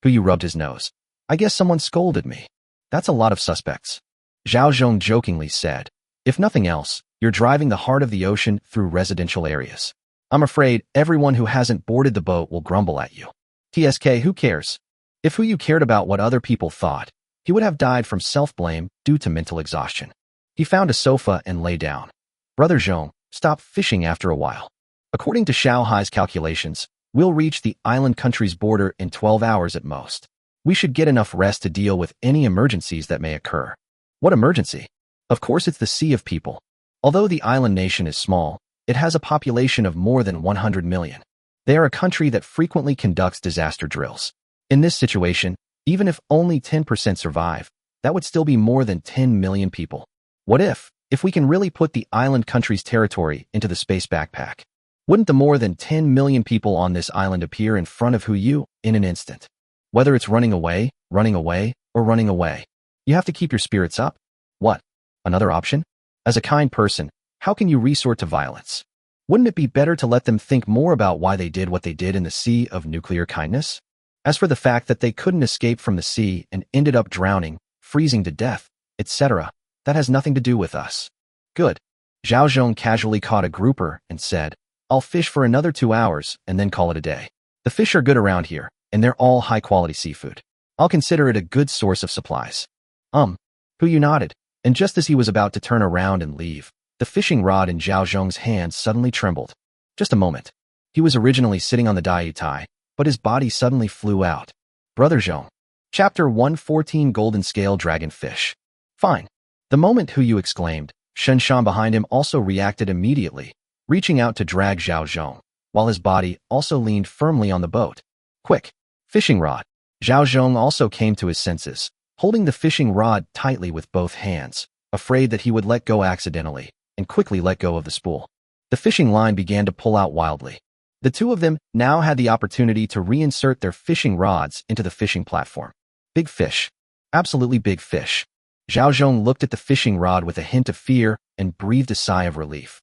Who you rubbed his nose. I guess someone scolded me. That's a lot of suspects. Zhao Zhong jokingly said. If nothing else, you're driving the heart of the ocean through residential areas. I'm afraid everyone who hasn't boarded the boat will grumble at you. TSK, who cares? If who you cared about what other people thought, he would have died from self-blame due to mental exhaustion. He found a sofa and lay down. Brother Zhong, stop fishing after a while. According to Xiao Hai's calculations, we'll reach the island country's border in 12 hours at most. We should get enough rest to deal with any emergencies that may occur. What emergency? Of course it's the sea of people. Although the island nation is small, it has a population of more than 100 million. They are a country that frequently conducts disaster drills. In this situation, even if only 10% survive, that would still be more than 10 million people. What if we can really put the island country's territory into the space backpack? Wouldn't the more than 10 million people on this island appear in front of Hu Yu in an instant? Whether it's running away, running away, or running away. You have to keep your spirits up. What? Another option? As a kind person, how can you resort to violence? Wouldn't it be better to let them think more about why they did what they did in the sea of nuclear kindness? As for the fact that they couldn't escape from the sea and ended up drowning, freezing to death, etc., that has nothing to do with us. Good. Zhao Zhong casually caught a grouper and said, I'll fish for another 2 hours and then call it a day. The fish are good around here, and they're all high-quality seafood. I'll consider it a good source of supplies. Puyu nodded, and just as he was about to turn around and leave, the fishing rod in Zhao Zhong's hand suddenly trembled. Just a moment. He was originally sitting on the dai tai, but his body suddenly flew out. Brother Zhong. Chapter 114 Golden Scale Dragonfish. Fine. The moment Huyu exclaimed, Shen Shan behind him also reacted immediately, reaching out to drag Zhao Zhong, while his body also leaned firmly on the boat. Quick! Fishing rod! Zhao Zhong also came to his senses, holding the fishing rod tightly with both hands, afraid that he would let go accidentally, and quickly let go of the spool. The fishing line began to pull out wildly. The two of them now had the opportunity to reinsert their fishing rods into the fishing platform. Big fish. Absolutely big fish. Zhao Zhong looked at the fishing rod with a hint of fear and breathed a sigh of relief.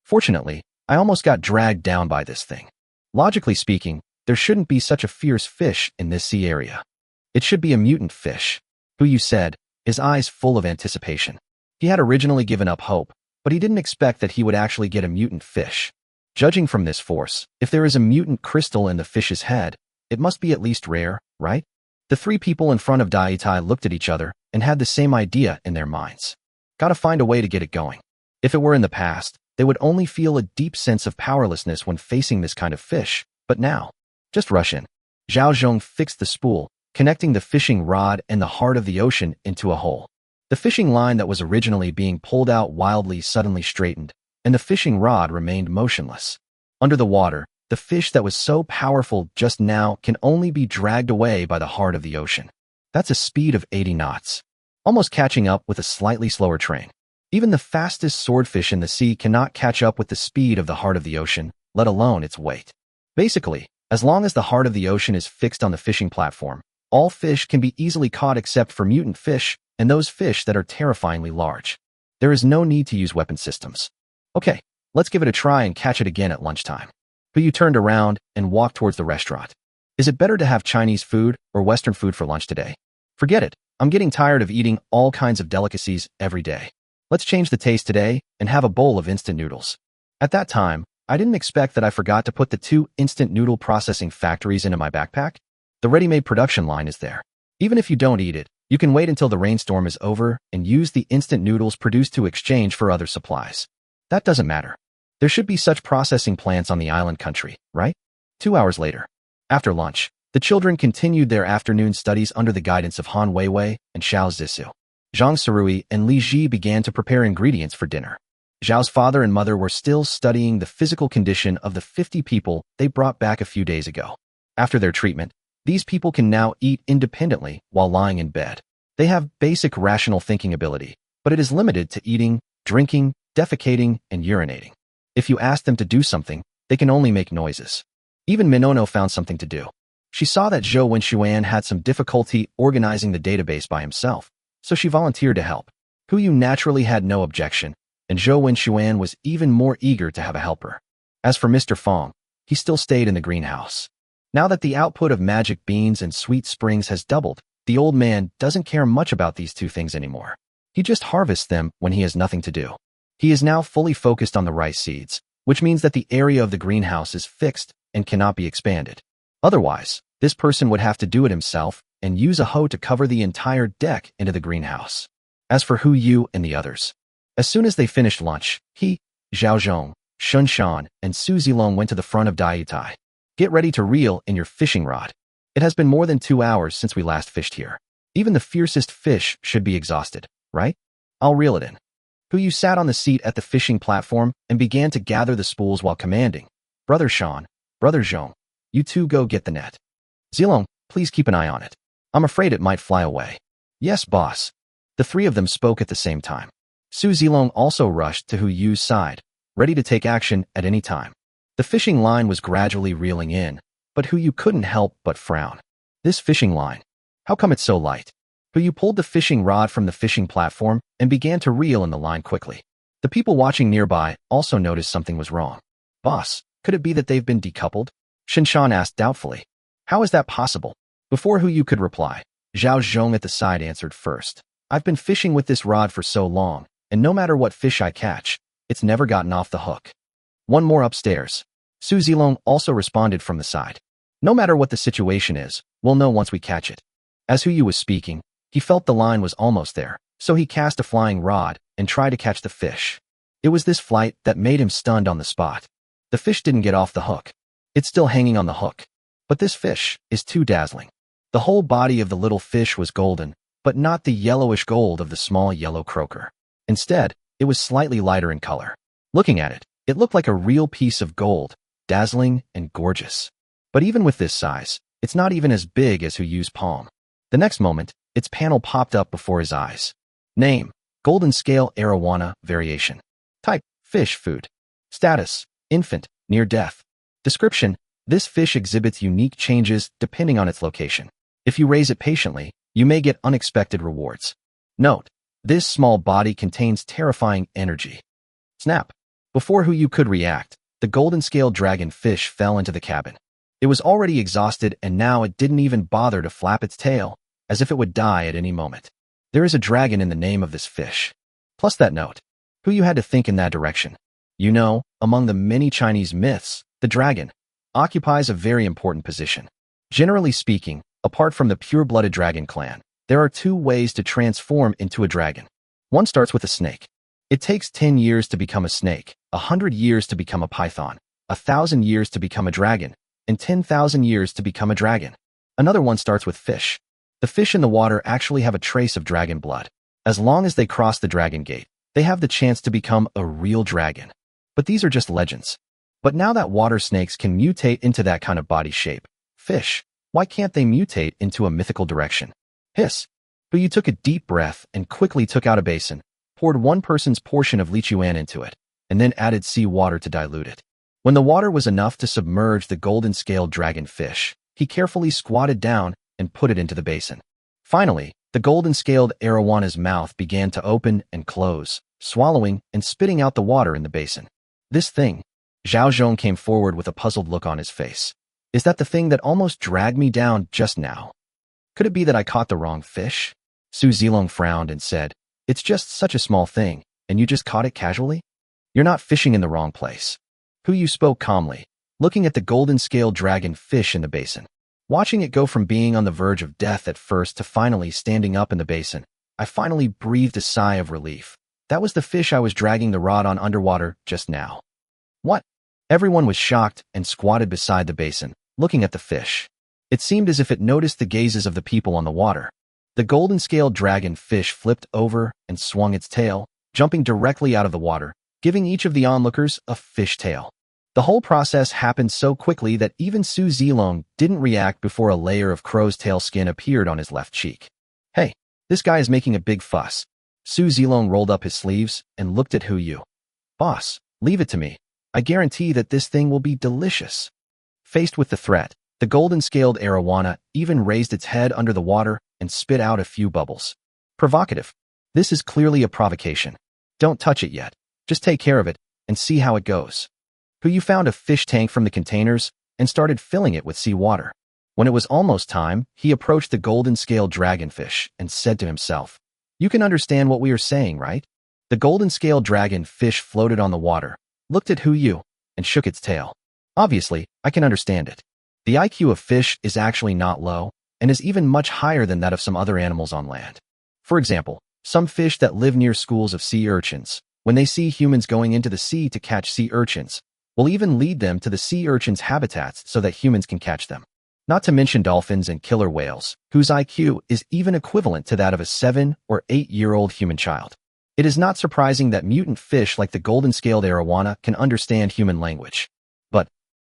Fortunately, I almost got dragged down by this thing. Logically speaking, there shouldn't be such a fierce fish in this sea area. It should be a mutant fish, Puyu said, his eyes full of anticipation. He had originally given up hope, but he didn't expect that he would actually get a mutant fish. Judging from this force, if there is a mutant crystal in the fish's head, it must be at least rare, right? The three people in front of Dai Tai looked at each other and had the same idea in their minds. Gotta find a way to get it going. If it were in the past, they would only feel a deep sense of powerlessness when facing this kind of fish, but now, just rush in. Zhao Zhong fixed the spool, connecting the fishing rod and the heart of the ocean into a hole. The fishing line that was originally being pulled out wildly suddenly straightened, and the fishing rod remained motionless. Under the water, the fish that was so powerful just now can only be dragged away by the heart of the ocean. That's a speed of 80 knots, almost catching up with a slightly slower train. Even the fastest swordfish in the sea cannot catch up with the speed of the heart of the ocean, let alone its weight. Basically, as long as the heart of the ocean is fixed on the fishing platform, all fish can be easily caught except for mutant fish and those fish that are terrifyingly large. There is no need to use weapon systems. Okay, let's give it a try and catch it again at lunchtime. Puyu turned around and walked towards the restaurant. Is it better to have Chinese food or Western food for lunch today? Forget it. I'm getting tired of eating all kinds of delicacies every day. Let's change the taste today and have a bowl of instant noodles. At that time, I didn't expect that I forgot to put the 2 instant noodle processing factories into my backpack. The ready-made production line is there. Even if you don't eat it, you can wait until the rainstorm is over and use the instant noodles produced to exchange for other supplies. That doesn't matter. There should be such processing plants on the island country, right? 2 hours later. After lunch, the children continued their afternoon studies under the guidance of Han Weiwei and Xiao Zisu. Zhang Sarui and Li Ji began to prepare ingredients for dinner. Zhao's father and mother were still studying the physical condition of the 50 people they brought back a few days ago. After their treatment, these people can now eat independently while lying in bed. They have basic rational thinking ability, but it is limited to eating, drinking, defecating, and urinating. If you ask them to do something, they can only make noises. Even Minono found something to do. She saw that Zhou Wenshuan had some difficulty organizing the database by himself, so she volunteered to help. Puyu naturally had no objection, and Zhou Wenshuan was even more eager to have a helper. As for Mr. Fong, he still stayed in the greenhouse. Now that the output of magic beans and sweet springs has doubled, the old man doesn't care much about these two things anymore. He just harvests them when he has nothing to do. He is now fully focused on the rice seeds, which means that the area of the greenhouse is fixed and cannot be expanded. Otherwise, this person would have to do it himself and use a hoe to cover the entire deck into the greenhouse. As for Hu Yu and the others, as soon as they finished lunch, he, Zhao Zhong, Shun Shan, and Su Zilong went to the front of Dai Tai. Get ready to reel in your fishing rod. It has been more than 2 hours since we last fished here. Even the fiercest fish should be exhausted, right? I'll reel it in. Hu Yu sat on the seat at the fishing platform and began to gather the spools while commanding, Brother Shan, Brother Zhong, you two go get the net. Zilong, please keep an eye on it. I'm afraid it might fly away. Yes, boss. The three of them spoke at the same time. Su Zilong also rushed to Hu Yu's side, ready to take action at any time. The fishing line was gradually reeling in, but Hu Yu couldn't help but frown. This fishing line. How come it's so light? Huyu pulled the fishing rod from the fishing platform and began to reel in the line quickly. The people watching nearby also noticed something was wrong. Boss, could it be that they've been decoupled? Shinshan asked doubtfully. How is that possible? Before Huyu could reply, Zhao Zhong at the side answered first. I've been fishing with this rod for so long, and no matter what fish I catch, it's never gotten off the hook. One more upstairs. Su Zilong also responded from the side. No matter what the situation is, we'll know once we catch it. As Huyu was speaking, he felt the line was almost there, so he cast a flying rod and tried to catch the fish. It was this flight that made him stunned on the spot. The fish didn't get off the hook. It's still hanging on the hook. But this fish is too dazzling. The whole body of the little fish was golden, but not the yellowish gold of the small yellow croaker. Instead, it was slightly lighter in color. Looking at it, it looked like a real piece of gold, dazzling and gorgeous. But even with this size, it's not even as big as Huyu's palm. The next moment, its panel popped up before his eyes. Name: Golden Scale Arowana Variation. Type: Fish food. Status: Infant, near death. Description: This fish exhibits unique changes depending on its location. If you raise it patiently, you may get unexpected rewards. Note: This small body contains terrifying energy. Snap! Before Huyu could react, the golden scale dragon fish fell into the cabin. It was already exhausted and now it didn't even bother to flap its tail, as if it would die at any moment. There is a dragon in the name of this fish. Plus that note. Huyu had to think in that direction. You know, among the many Chinese myths, the dragon occupies a very important position. Generally speaking, apart from the pure-blooded dragon clan, there are two ways to transform into a dragon. One starts with a snake. It takes 10 years to become a snake, 100 years to become a python, 1,000 years to become a dragon, and 10,000 years to become a dragon. Another one starts with fish. The fish in the water actually have a trace of dragon blood. As long as they cross the dragon gate, they have the chance to become a real dragon. But these are just legends. But now that water snakes can mutate into that kind of body shape, fish, why can't they mutate into a mythical direction? Hiss. Huyu took a deep breath and quickly took out a basin, poured one person's portion of Lichuan into it, and then added sea water to dilute it. When the water was enough to submerge the golden-scaled dragon fish, he carefully squatted down and put it into the basin. Finally, the golden-scaled arowana's mouth began to open and close, swallowing and spitting out the water in the basin. This thing. Zhao Zhong came forward with a puzzled look on his face. Is that the thing that almost dragged me down just now? Could it be that I caught the wrong fish? Su Zilong frowned and said, It's just such a small thing, and you just caught it casually? You're not fishing in the wrong place. Huyu spoke calmly, looking at the golden-scaled dragon fish in the basin. Watching it go from being on the verge of death at first to finally standing up in the basin, I finally breathed a sigh of relief. That was the fish I was dragging the rod on underwater just now. What? Everyone was shocked and squatted beside the basin, looking at the fish. It seemed as if it noticed the gazes of the people on the water. The golden-scaled dragon fish flipped over and swung its tail, jumping directly out of the water, giving each of the onlookers a fish tail. The whole process happened so quickly that even Su Zilong didn't react before a layer of crow's tail skin appeared on his left cheek. Hey, this guy is making a big fuss. Su Zilong rolled up his sleeves and looked at Huyu. Boss, leave it to me. I guarantee that this thing will be delicious. Faced with the threat, the golden-scaled arowana even raised its head under the water and spit out a few bubbles. Provocative. This is clearly a provocation. Don't touch it yet. Just take care of it and see how it goes. Huyu found a fish tank from the containers and started filling it with seawater. When it was almost time, he approached the golden-scaled dragonfish and said to himself, You can understand what we are saying, right? The golden-scaled dragonfish floated on the water, looked at Huyu, and shook its tail. Obviously, I can understand it. The IQ of fish is actually not low and is even much higher than that of some other animals on land. For example, some fish that live near schools of sea urchins, when they see humans going into the sea to catch sea urchins, will even lead them to the sea urchins' habitats so that humans can catch them. Not to mention dolphins and killer whales, whose IQ is even equivalent to that of a 7- or 8-year-old human child. It is not surprising that mutant fish like the golden-scaled arowana can understand human language. But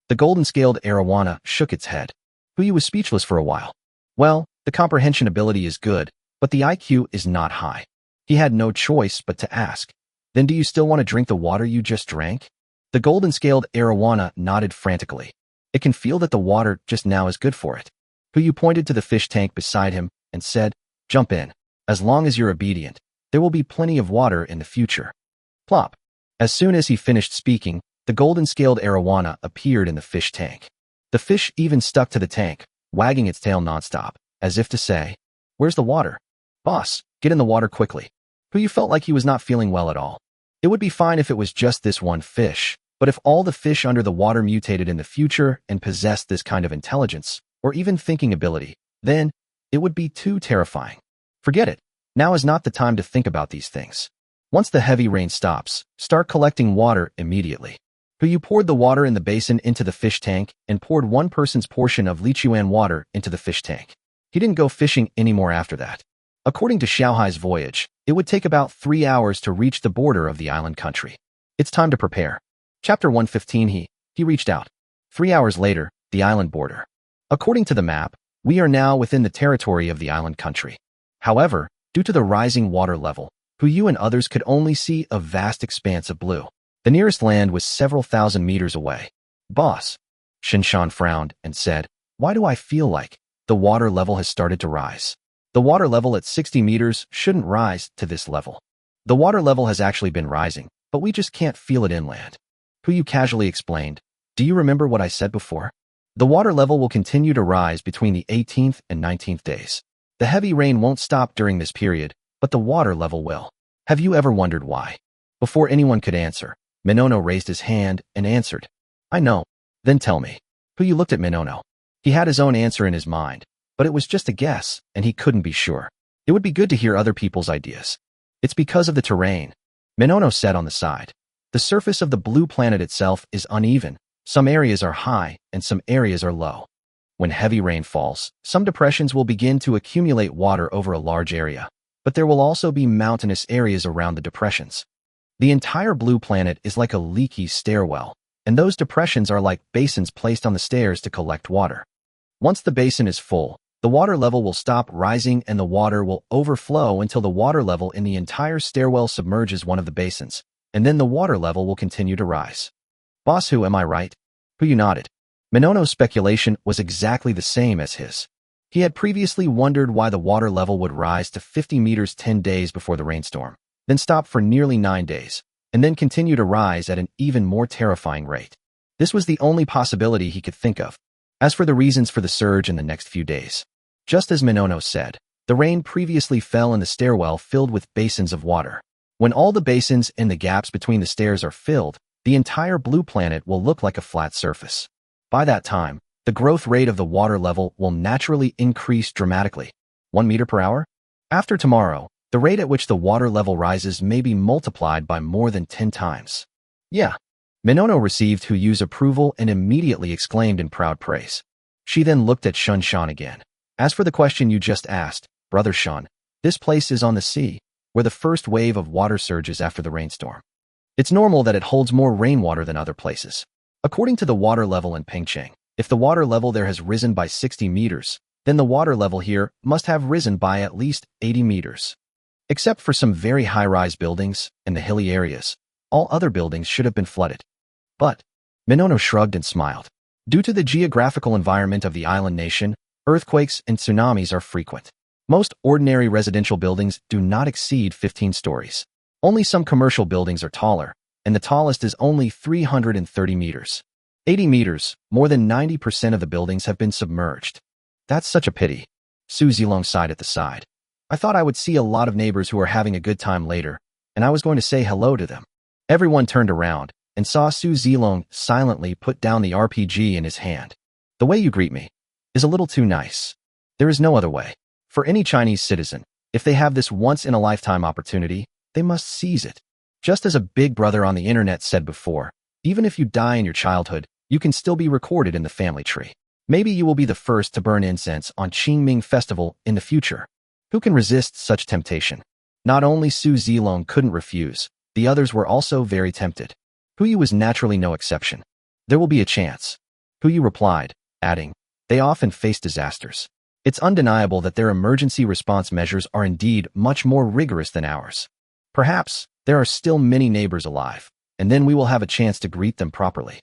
the golden-scaled arowana shook its head. Huyu was speechless for a while. Well, the comprehension ability is good, but the IQ is not high. He had no choice but to ask, Then do you still want to drink the water you just drank? The golden-scaled arowana nodded frantically. It can feel that the water just now is good for it. Huyu pointed to the fish tank beside him and said, "Jump in. As long as you're obedient, there will be plenty of water in the future." Plop. As soon as he finished speaking, the golden-scaled arowana appeared in the fish tank. The fish even stuck to the tank, wagging its tail nonstop, as if to say, "Where's the water? Boss, get in the water quickly." Puyu felt like he was not feeling well at all. It would be fine if it was just this one fish, but if all the fish under the water mutated in the future and possessed this kind of intelligence, or even thinking ability, then it would be too terrifying. Forget it. Now is not the time to think about these things. Once the heavy rain stops, start collecting water immediately. Puyu poured the water in the basin into the fish tank and poured one person's portion of Lichuan water into the fish tank. He didn't go fishing anymore after that. According to Xiaohai's voyage, it would take about 3 hours to reach the border of the island country. It's time to prepare. Chapter 115. He reached out. 3 hours later, the island border. According to the map, we are now within the territory of the island country. However, due to the rising water level, Puyu and others could only see a vast expanse of blue. The nearest land was several thousand meters away. Boss. Shinshan frowned and said, "Why do I feel like the water level has started to rise? The water level at 60 meters shouldn't rise to this level. The water level has actually been rising, but we just can't feel it inland." Puyu casually explained, "Do you remember what I said before? The water level will continue to rise between the 18th and 19th days. The heavy rain won't stop during this period, but the water level will. Have you ever wondered why?" Before anyone could answer, Minono raised his hand and answered, "I know." "Then tell me." Puyu looked at Minono. He had his own answer in his mind, but it was just a guess, and he couldn't be sure. It would be good to hear other people's ideas. "It's because of the terrain," Minono said on the side. "The surface of the blue planet itself is uneven. Some areas are high and some areas are low. When heavy rain falls, some depressions will begin to accumulate water over a large area, but there will also be mountainous areas around the depressions. The entire blue planet is like a leaky stairwell, and those depressions are like basins placed on the stairs to collect water. Once the basin is full, the water level will stop rising and the water will overflow until the water level in the entire stairwell submerges one of the basins, and then the water level will continue to rise." "Boss, who am I right?" Puyu nodded. Minono's speculation was exactly the same as his. He had previously wondered why the water level would rise to 50 meters 10 days before the rainstorm, then stop for nearly 9 days, and then continue to rise at an even more terrifying rate. This was the only possibility he could think of. As for the reasons for the surge in the next few days, just as Minono said, the rain previously fell in the stairwell filled with basins of water. When all the basins and the gaps between the stairs are filled, the entire blue planet will look like a flat surface. By that time, the growth rate of the water level will naturally increase dramatically. 1 meter per hour? After tomorrow, the rate at which the water level rises may be multiplied by more than 10 times. "Yeah." Minono received Huyu's approval and immediately exclaimed in proud praise. She then looked at Shun Shan again. "As for the question you just asked, Brother Shun, this place is on the sea, where the first wave of water surges after the rainstorm. It's normal that it holds more rainwater than other places. According to the water level in Pengcheng, if the water level there has risen by 60 meters, then the water level here must have risen by at least 80 meters. Except for some very high-rise buildings and the hilly areas, all other buildings should have been flooded." But Minono shrugged and smiled. Due to the geographical environment of the island nation, earthquakes and tsunamis are frequent. Most ordinary residential buildings do not exceed 15 stories. Only some commercial buildings are taller, and the tallest is only 330 meters. 80 meters, more than 90% of the buildings have been submerged. "That's such a pity." Su Zilong sighed at the side. "I thought I would see a lot of neighbors who are having a good time later, and I was going to say hello to them." Everyone turned around and saw Su Zilong silently put down the RPG in his hand. "The way you greet me is a little too nice. There is no other way. For any Chinese citizen, if they have this once-in-a-lifetime opportunity, they must seize it. Just as a big brother on the internet said before, even if you die in your childhood, you can still be recorded in the family tree. Maybe you will be the first to burn incense on Qingming Festival in the future. Who can resist such temptation?" Not only Su Zilong couldn't refuse, the others were also very tempted. Puyu was naturally no exception. "There will be a chance," Puyu replied, adding, "They often face disasters. It's undeniable that their emergency response measures are indeed much more rigorous than ours. Perhaps there are still many neighbors alive, and then we will have a chance to greet them properly."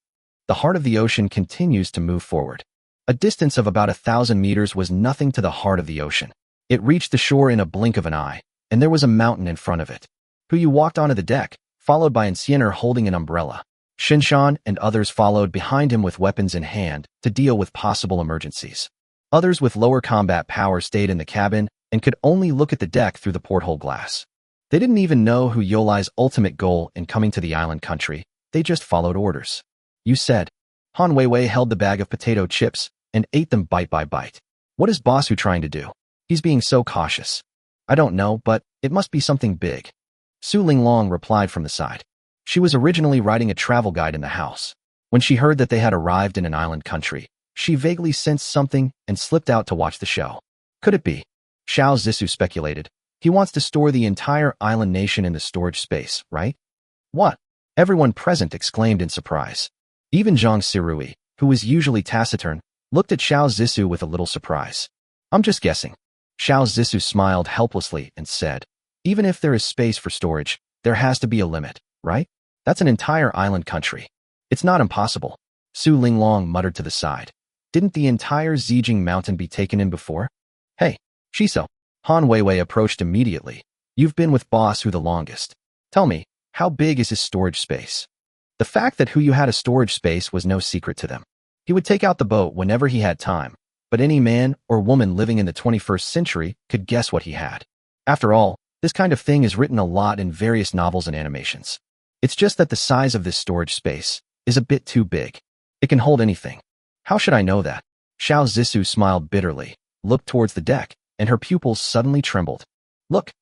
The heart of the ocean continues to move forward. A distance of about 1,000 meters was nothing to the heart of the ocean. It reached the shore in a blink of an eye, and there was a mountain in front of it. Huyu walked onto the deck, followed by Encianer holding an umbrella. Shinshan and others followed behind him with weapons in hand to deal with possible emergencies. Others with lower combat power stayed in the cabin and could only look at the deck through the porthole glass. They didn't even know who Yolai's ultimate goal in coming to the island country. They just followed orders. You said. Han Weiwei held the bag of potato chips and ate them bite by bite. What is Bosu trying to do? He's being so cautious. I don't know, but it must be something big. Su Linglong replied from the side. She was originally writing a travel guide in the house. When she heard that they had arrived in an island country, she vaguely sensed something and slipped out to watch the show. Could it be? Xiao Zissou speculated. He wants to store the entire island nation in the storage space, right? What? Everyone present exclaimed in surprise. Even Zhang Sirui, who was usually taciturn, looked at Xiao Zissou with a little surprise. I'm just guessing. Xiao Zissou smiled helplessly and said, even if there is space for storage, there has to be a limit, right? That's an entire island country. It's not impossible. Su Linglong muttered to the side. Didn't the entire Zijing mountain be taken in before? Hey, Shiso. Han Weiwei approached immediately. You've been with Boss Hu the longest. Tell me, how big is his storage space? The fact that Huyu had a storage space was no secret to them. He would take out the boat whenever he had time, but any man or woman living in the 21st century could guess what he had. After all, this kind of thing is written a lot in various novels and animations. It's just that the size of this storage space is a bit too big. It can hold anything. How should I know that? Xiao Zissou smiled bitterly, looked towards the deck, and her pupils suddenly trembled. Look,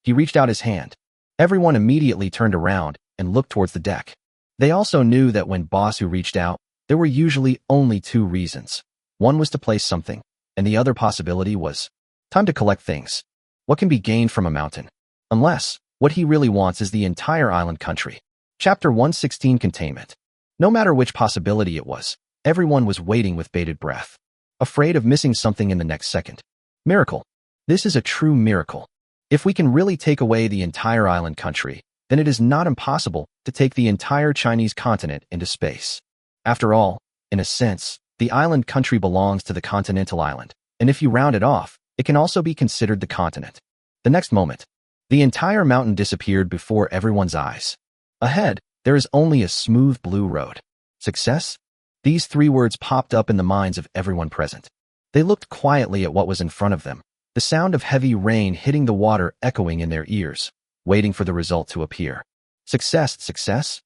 he reached out his hand. Everyone immediately turned around and looked towards the deck. They also knew that when Bosu reached out, there were usually only two reasons. One was to place something, and the other possibility was time to collect things. What can be gained from a mountain? Unless, what he really wants is the entire island country. Chapter 116 Containment. No matter which possibility it was, everyone was waiting with bated breath, afraid of missing something in the next second. Miracle. This is a true miracle. If we can really take away the entire island country, then it is not impossible to take the entire Chinese continent into space. After all, in a sense, the island country belongs to the continental island, and if you round it off, it can also be considered the continent. The next moment, the entire mountain disappeared before everyone's eyes. Ahead, there is only a smooth blue road. Success? These three words popped up in the minds of everyone present. They looked quietly at what was in front of them, the sound of heavy rain hitting the water echoing in their ears, waiting for the result to appear. Success, success?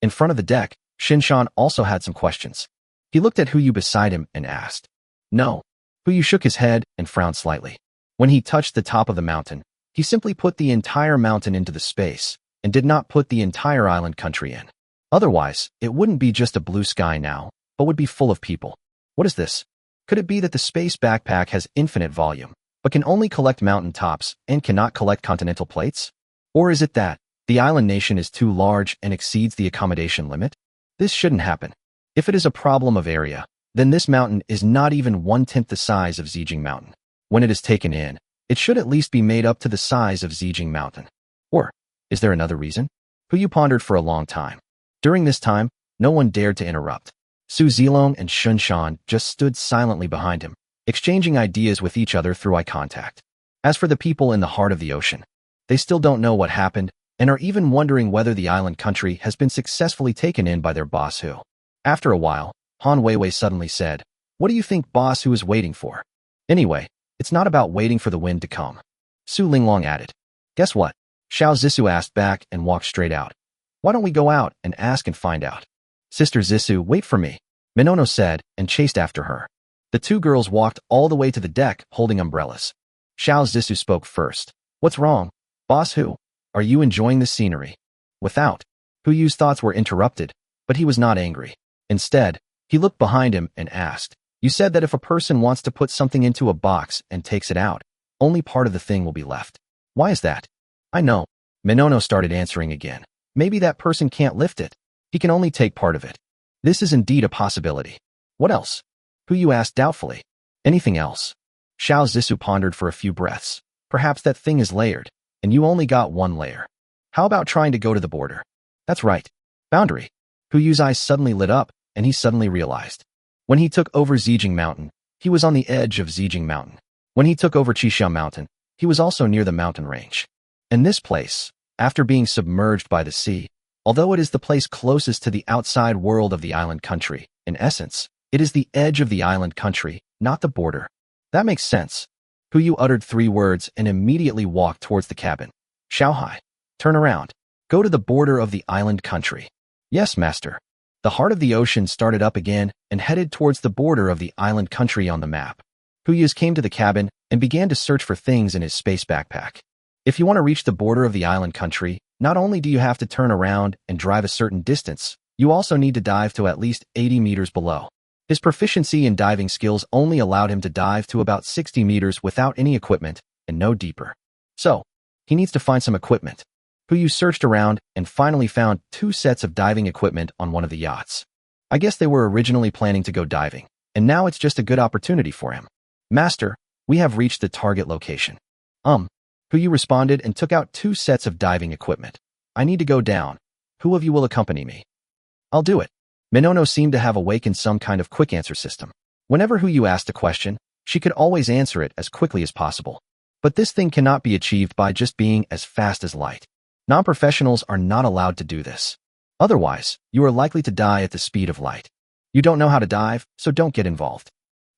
In front of the deck, Shinshan also had some questions. He looked at Huyu beside him and asked. No. Huyu shook his head and frowned slightly. When he touched the top of the mountain, he simply put the entire mountain into the space and did not put the entire island country in. Otherwise, it wouldn't be just a blue sky now, but would be full of people. What is this? Could it be that the space backpack has infinite volume, but can only collect mountain tops and cannot collect continental plates? Or is it that the island nation is too large and exceeds the accommodation limit? This shouldn't happen. If it is a problem of area, then this mountain is not even 1/10 the size of Zijing Mountain. When it is taken in, it should at least be made up to the size of Zijing Mountain. Or, is there another reason? Huyu pondered for a long time. During this time, no one dared to interrupt. Su Zilong and Shun Shan just stood silently behind him, exchanging ideas with each other through eye contact. As for the people in the heart of the ocean, they still don't know what happened and are even wondering whether the island country has been successfully taken in by their boss Hu. After a while, Han Weiwei suddenly said, what do you think boss Hu is waiting for? Anyway, it's not about waiting for the wind to come. Su Linglong added. Guess what? Xiao Zissou asked back and walked straight out. Why don't we go out and ask and find out? Sister Zissou, wait for me, Minono said and chased after her. The two girls walked all the way to the deck holding umbrellas. Xiao Zissou spoke first. What's wrong? Boss Hu, are you enjoying the scenery? Without. Huyu's thoughts were interrupted, but he was not angry. Instead, he looked behind him and asked, you said that if a person wants to put something into a box and takes it out, only part of the thing will be left. Why is that? I know. Minono started answering again. Maybe that person can't lift it. He can only take part of it. This is indeed a possibility. What else? Huyu asked doubtfully. Anything else? Xiao Zissou pondered for a few breaths. Perhaps that thing is layered, and you only got one layer. How about trying to go to the border? That's right. Boundary. Huyu's eyes suddenly lit up, and he suddenly realized. When he took over Zijing Mountain, he was on the edge of Zijing Mountain. When he took over Qixia Mountain, he was also near the mountain range. And this place, after being submerged by the sea, although it is the place closest to the outside world of the island country, in essence, it is the edge of the island country, not the border. That makes sense. Puyu uttered 3 words and immediately walked towards the cabin. Xiaohai, turn around. Go to the border of the island country. Yes, master. The heart of the ocean started up again and headed towards the border of the island country on the map. Puyu came to the cabin and began to search for things in his space backpack. If you want to reach the border of the island country, not only do you have to turn around and drive a certain distance, you also need to dive to at least 80 meters below. His proficiency in diving skills only allowed him to dive to about 60 meters without any equipment and no deeper. So, he needs to find some equipment. Puyu searched around and finally found 2 sets of diving equipment on one of the yachts. I guess they were originally planning to go diving, and now it's just a good opportunity for him. Master, we have reached the target location. Puyu responded and took out 2 sets of diving equipment. I need to go down. Who of you will accompany me? I'll do it. Minono seemed to have awakened some kind of quick answer system. Whenever Huyu asked a question, she could always answer it as quickly as possible. But this thing cannot be achieved by just being as fast as light. Non-professionals are not allowed to do this. Otherwise, you are likely to die at the speed of light. You don't know how to dive, so don't get involved.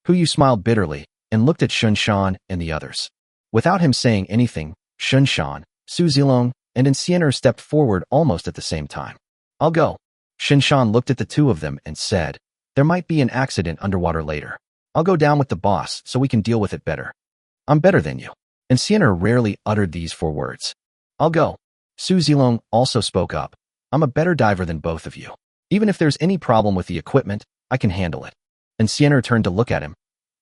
Puyu smiled bitterly and looked at Shunshan and the others. Without him saying anything, Shunshan, Su Zilong, and Enciener stepped forward almost at the same time. I'll go. Shunshan looked at the 2 of them and said, there might be an accident underwater later. I'll go down with the boss so we can deal with it better. I'm better than you. Enciener rarely uttered these 4 words. I'll go. Su Zilong also spoke up. I'm a better diver than both of you. Even if there's any problem with the equipment, I can handle it. Enciener turned to look at him.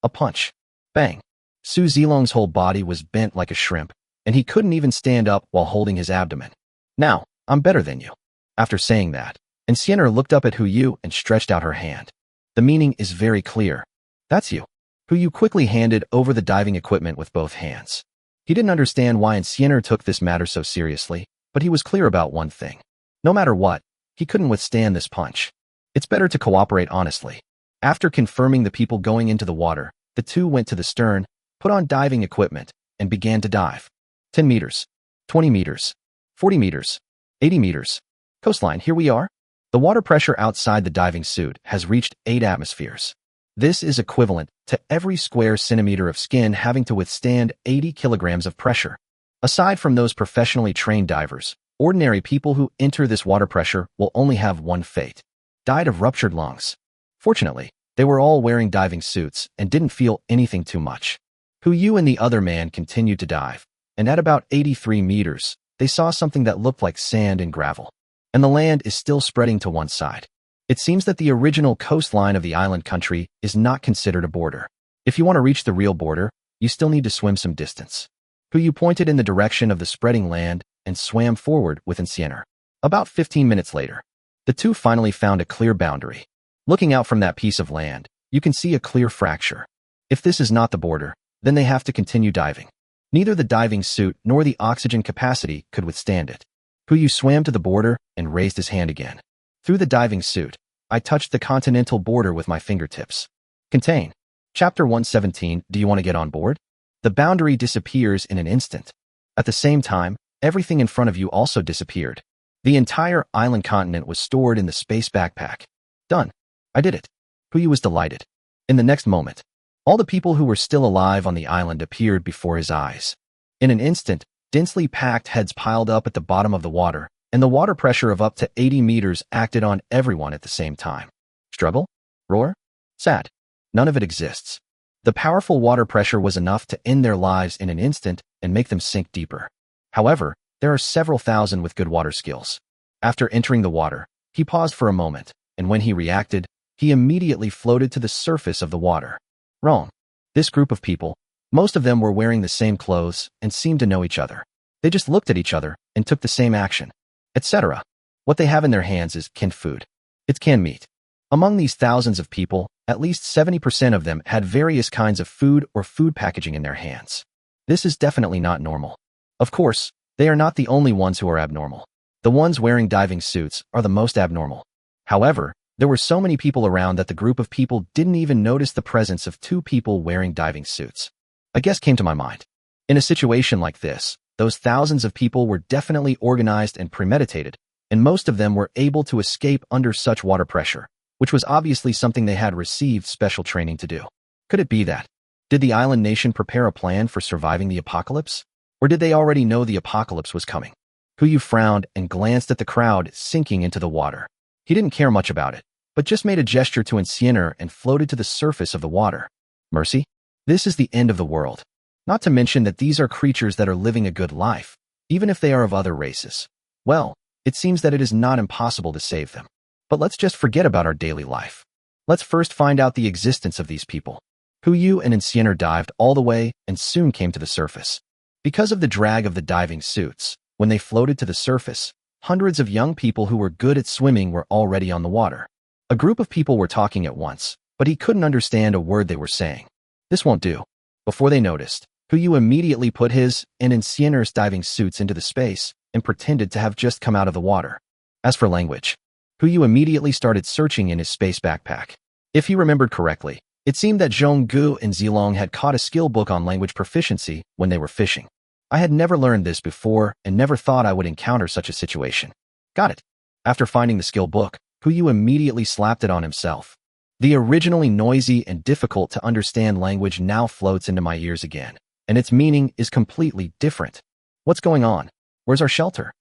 A punch. Bang. Su Zilong's whole body was bent like a shrimp, and he couldn't even stand up while holding his abdomen. Now, I'm better than you. After saying that, Enciener looked up at Huyu and stretched out her hand. The meaning is very clear. That's you. Huyu quickly handed over the diving equipment with both hands. He didn't understand why Enciener took this matter so seriously, but he was clear about one thing. No matter what, he couldn't withstand this punch. It's better to cooperate honestly. After confirming the people going into the water, the 2 went to the stern, put on diving equipment, and began to dive. 10 meters, 20 meters, 40 meters, 80 meters. Coastline, here we are. The water pressure outside the diving suit has reached 8 atmospheres. This is equivalent to every square centimeter of skin having to withstand 80 kilograms of pressure. Aside from those professionally trained divers, ordinary people who enter this water pressure will only have one fate: died of ruptured lungs. Fortunately, they were all wearing diving suits and didn't feel anything too much. Huyu and the other man continued to dive, and at about 83 meters, they saw something that looked like sand and gravel. And the land is still spreading to one side. It seems that the original coastline of the island country is not considered a border. If you want to reach the real border, you still need to swim some distance. Huyu pointed in the direction of the spreading land and swam forward with Enciener. About 15 minutes later, the 2 finally found a clear boundary. Looking out from that piece of land, you can see a clear fracture. If this is not the border, then they have to continue diving. Neither the diving suit nor the oxygen capacity could withstand it. Huyu swam to the border and raised his hand again. Through the diving suit, I touched the continental border with my fingertips. Contain. Chapter 117, do you want to get on board? The boundary disappears in an instant. At the same time, everything in front of you also disappeared. The entire island continent was stored in the space backpack. Done. I did it. Huyu was delighted. In the next moment, all the people who were still alive on the island appeared before his eyes. In an instant, densely packed heads piled up at the bottom of the water, and the water pressure of up to 80 meters acted on everyone at the same time. Struggle? Roar? Sad. None of it exists. The powerful water pressure was enough to end their lives in an instant and make them sink deeper. However, there are several thousand with good water skills. After entering the water, he paused for a moment, and when he reacted, he immediately floated to the surface of the water. Wrong. This group of people, most of them were wearing the same clothes and seemed to know each other. They just looked at each other and took the same action, etc. What they have in their hands is canned food. It's canned meat. Among these thousands of people, at least 70% of them had various kinds of food or food packaging in their hands. This is definitely not normal. Of course, they are not the only ones who are abnormal. The ones wearing diving suits are the most abnormal. However, there were so many people around that the group of people didn't even notice the presence of 2 people wearing diving suits. A guess came to my mind. In a situation like this, those thousands of people were definitely organized and premeditated, and most of them were able to escape under such water pressure, which was obviously something they had received special training to do. Could it be that? Did the island nation prepare a plan for surviving the apocalypse? Or did they already know the apocalypse was coming? Kuyu frowned and glanced at the crowd sinking into the water. He didn't care much about it, but just made a gesture to Insienner and floated to the surface of the water. Mercy? This is the end of the world. Not to mention that these are creatures that are living a good life, even if they are of other races. Well, it seems that it is not impossible to save them. But let's just forget about our daily life. Let's first find out the existence of these people. Kuyu and Insienner dived all the way and soon came to the surface. Because of the drag of the diving suits, when they floated to the surface, hundreds of young people who were good at swimming were already on the water. A group of people were talking at once, but he couldn't understand a word they were saying. This won't do. Before they noticed, Kuyu immediately put his and Insienner's diving suits into the space and pretended to have just come out of the water. As for language, Kuyu immediately started searching in his space backpack. If he remembered correctly, it seemed that Zhonggu and Zilong had caught a skill book on language proficiency when they were fishing. I had never learned this before and never thought I would encounter such a situation. Got it. After finding the skill book, Kuyu immediately slapped it on himself. The originally noisy and difficult to understand language now floats into my ears again, and its meaning is completely different. What's going on? Where's our shelter?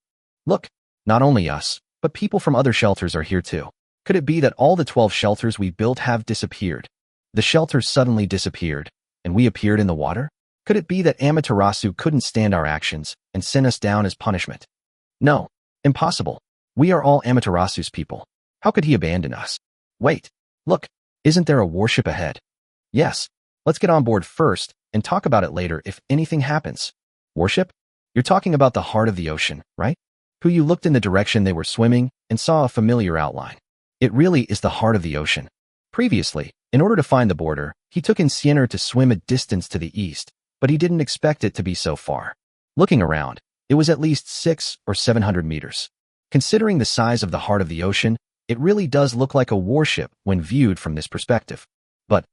Look, not only us, but people from other shelters are here too. Could it be that all the 12 shelters we built have disappeared? The shelters suddenly disappeared, and we appeared in the water? Could it be that Amaterasu couldn't stand our actions and sent us down as punishment? No, impossible. We are all Amaterasu's people. How could he abandon us? Wait, look, isn't there a warship ahead? Yes, let's get on board first and talk about it later if anything happens. Warship? You're talking about the heart of the ocean, right? Kuyu looked in the direction they were swimming and saw a familiar outline. It really is the heart of the ocean. Previously, in order to find the border, he took Insienner to swim a distance to the east, but he didn't expect it to be so far. Looking around, it was at least 600 or 700 meters. Considering the size of the heart of the ocean, it really does look like a warship when viewed from this perspective. But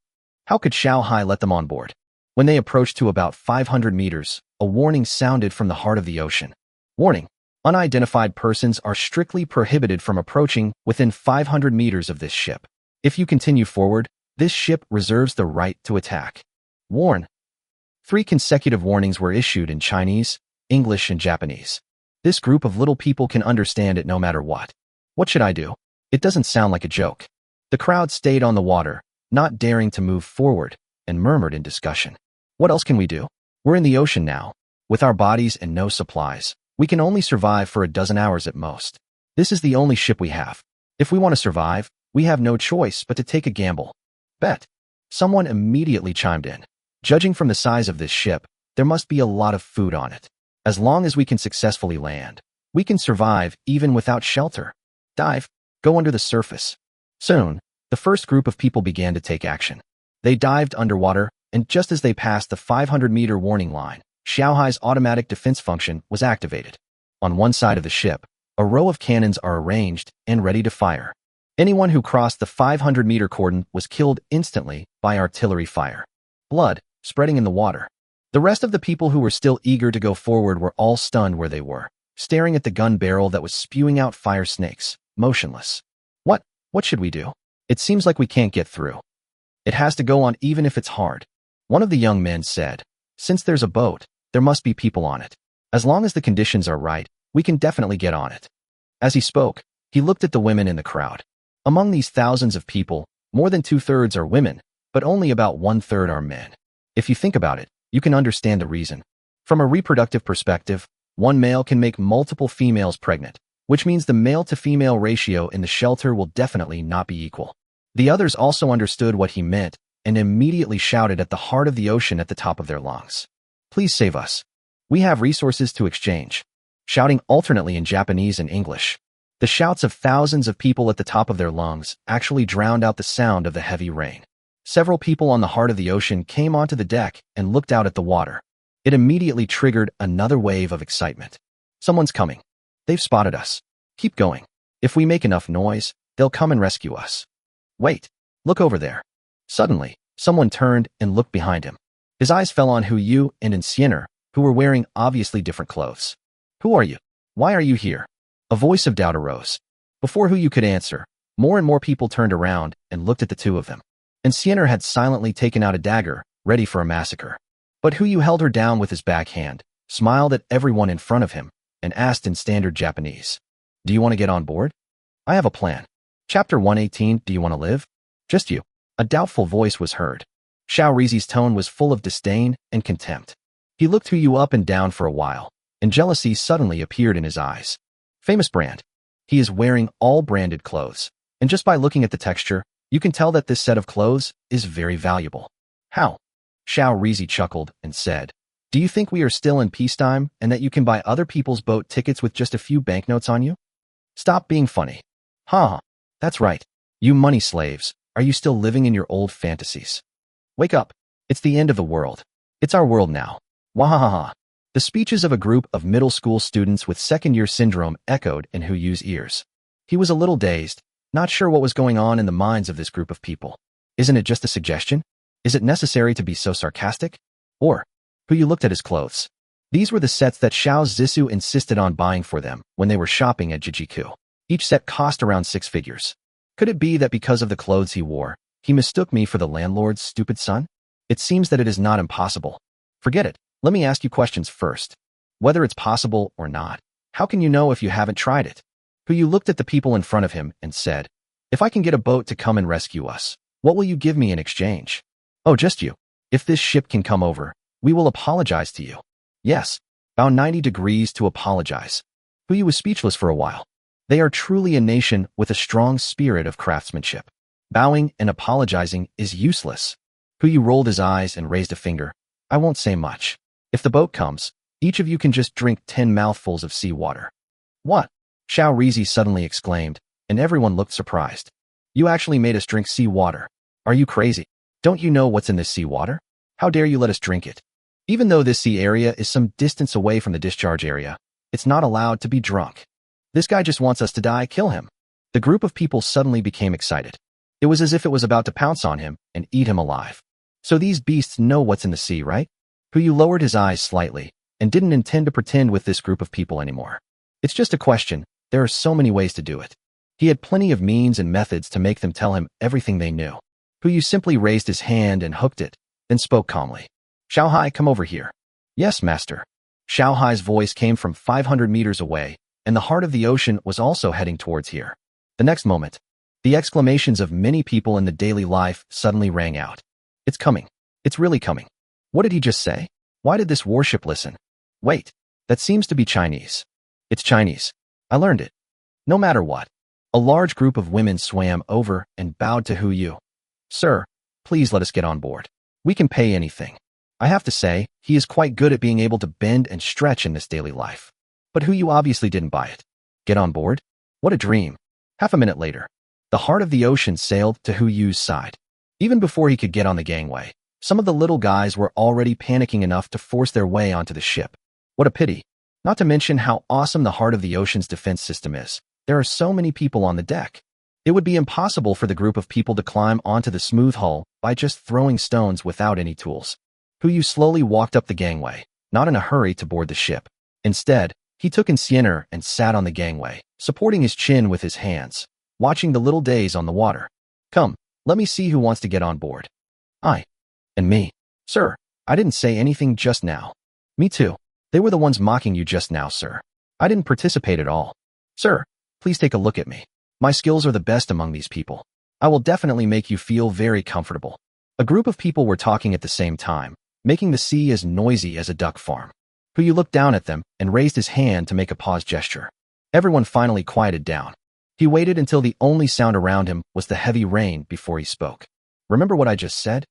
how could Xiaohai let them on board? When they approached to about 500 meters, a warning sounded from the heart of the ocean. Warning: unidentified persons are strictly prohibited from approaching within 500 meters of this ship. If you continue forward, this ship reserves the right to attack. Warn. 3 consecutive warnings were issued in Chinese, English, and Japanese. This group of little people can understand it no matter what. What should I do? It doesn't sound like a joke. The crowd stayed on the water, not daring to move forward, and murmured in discussion. What else can we do? We're in the ocean now. With our bodies and no supplies, we can only survive for a dozen hours at most. This is the only ship we have. If we want to survive, we have no choice but to take a gamble. Bet. Someone immediately chimed in. Judging from the size of this ship, there must be a lot of food on it. As long as we can successfully land, we can survive even without shelter. Dive. Go under the surface. Soon, the first group of people began to take action. They dived underwater, and just as they passed the 500-meter warning line, Xiaohai's automatic defense function was activated. On one side of the ship, a row of cannons are arranged and ready to fire. Anyone who crossed the 500-meter cordon was killed instantly by artillery fire. Blood spreading in the water. The rest of the people who were still eager to go forward were all stunned where they were, staring at the gun barrel that was spewing out fire snakes, motionless. What should we do? It seems like we can't get through. It has to go on even if it's hard. One of the young men said, since there's a boat, there must be people on it. As long as the conditions are right, we can definitely get on it. As he spoke, he looked at the women in the crowd. Among these thousands of people, more than 2/3 are women, but only about 1/3 are men. If you think about it, you can understand the reason. From a reproductive perspective, one male can make multiple females pregnant, which means the male-to-female ratio in the shelter will definitely not be equal. The others also understood what he meant and immediately shouted at the heart of the ocean at the top of their lungs. Please save us. We have resources to exchange. Shouting alternately in Japanese and English. The shouts of thousands of people at the top of their lungs actually drowned out the sound of the heavy rain. Several people on the heart of the ocean came onto the deck and looked out at the water. It immediately triggered another wave of excitement. Someone's coming. They've spotted us. Keep going. If we make enough noise, they'll come and rescue us. Wait, look over there. Suddenly, someone turned and looked behind him. His eyes fell on Hu Yu and Insianer, who were wearing obviously different clothes. Who are you? Why are you here? A voice of doubt arose. Before Hu Yu could answer, more and more people turned around and looked at the two of them. Insianer had silently taken out a dagger, ready for a massacre. But Hu Yu held her down with his backhand, smiled at everyone in front of him, and asked in standard Japanese, "Do you want to get on board? I have a plan." Chapter 118, Do you want to live? Just you. A doubtful voice was heard. Xiao Rizi's tone was full of disdain and contempt. He looked Hu Yu up and down for a while, and jealousy suddenly appeared in his eyes. Famous brand. He is wearing all branded clothes, and just by looking at the texture, you can tell that this set of clothes is very valuable. How? Xiao Rizi chuckled and said, "Do you think we are still in peacetime and that you can buy other people's boat tickets with just a few banknotes on you? Stop being funny." Ha! That's right. You money slaves, are you still living in your old fantasies? Wake up. It's the end of the world. It's our world now. Wahahaha. The speeches of a group of middle school students with second-year syndrome echoed in Hu Yu's ears. He was a little dazed, not sure what was going on in the minds of this group of people. Isn't it just a suggestion? Is it necessary to be so sarcastic? Or, Hu Yu looked at his clothes. These were the sets that Xiao Zissou insisted on buying for them when they were shopping at Jijiku. Each set cost around 6 figures. Could it be that because of the clothes he wore, he mistook me for the landlord's stupid son? It seems that it is not impossible. Forget it. Let me ask you questions first. Whether it's possible or not, how can you know if you haven't tried it? Hu Yu looked at the people in front of him and said, "If I can get a boat to come and rescue us, what will you give me in exchange?" "Oh, just you. If this ship can come over, we will apologize to you." Yes, bow 90 degrees to apologize. Hu Yu was speechless for a while. They are truly a nation with a strong spirit of craftsmanship. Bowing and apologizing is useless. Hu Yu rolled his eyes and raised a finger. "I won't say much. If the boat comes, each of you can just drink 10 mouthfuls of seawater." "What?" Xiao Rizi suddenly exclaimed, and everyone looked surprised. "You actually made us drink seawater. Are you crazy? Don't you know what's in this seawater? How dare you let us drink it? Even though this sea area is some distance away from the discharge area, it's not allowed to be drunk. This guy just wants us to die, kill him." The group of people suddenly became excited. It was as if it was about to pounce on him and eat him alive. So these beasts know what's in the sea, right? Hu Yu lowered his eyes slightly and didn't intend to pretend with this group of people anymore. It's just a question. There are so many ways to do it. He had plenty of means and methods to make them tell him everything they knew. Hu Yu simply raised his hand and hooked it, then spoke calmly. "Xiao Hai, come over here." "Yes, master." Xiao Hai's voice came from 500 meters away, and the heart of the ocean was also heading towards here. The next moment, the exclamations of many people in the daily life suddenly rang out. "It's coming. It's really coming." What did he just say? Why did this warship listen? Wait, that seems to be Chinese. It's Chinese. I learned it. No matter what. A large group of women swam over and bowed to Hu Yu. "Sir, please let us get on board. We can pay anything." I have to say, he is quite good at being able to bend and stretch in this daily life. But Hu Yu obviously didn't buy it. Get on board? What a dream. Half a minute later, the heart of the ocean sailed to Hu Yu's side. Even before he could get on the gangway, some of the little guys were already panicking enough to force their way onto the ship. What a pity. Not to mention how awesome the heart of the ocean's defense system is. There are so many people on the deck. It would be impossible for the group of people to climb onto the smooth hull by just throwing stones without any tools. Hu Yu slowly walked up the gangway, not in a hurry to board the ship. Instead, he took Insianer and sat on the gangway, supporting his chin with his hands, watching the little days on the water. "Come, let me see who wants to get on board." "I." "And me." "Sir, I didn't say anything just now." "Me too. They were the ones mocking you just now, sir. I didn't participate at all." "Sir, please take a look at me. My skills are the best among these people. I will definitely make you feel very comfortable." A group of people were talking at the same time, making the sea as noisy as a duck farm. Hu Yu looked down at them and raised his hand to make a pause gesture. Everyone finally quieted down. He waited until the only sound around him was the heavy rain before he spoke. "Remember what I just said?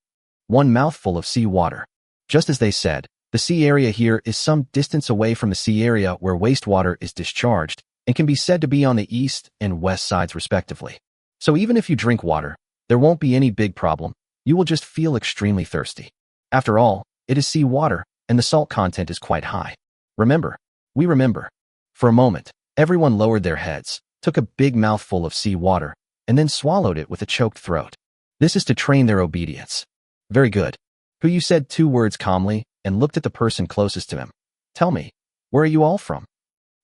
1 mouthful of sea water." Just as they said, the sea area here is some distance away from the sea area where wastewater is discharged and can be said to be on the east and west sides respectively. So even if you drink water, there won't be any big problem. You will just feel extremely thirsty. After all, it is sea water, and the salt content is quite high. Remember. We remember. For a moment, everyone lowered their heads, took a big mouthful of sea water, and then swallowed it with a choked throat. This is to train their obedience. Very good. Hu said 2 words calmly and looked at the person closest to him. Tell me, where are you all from?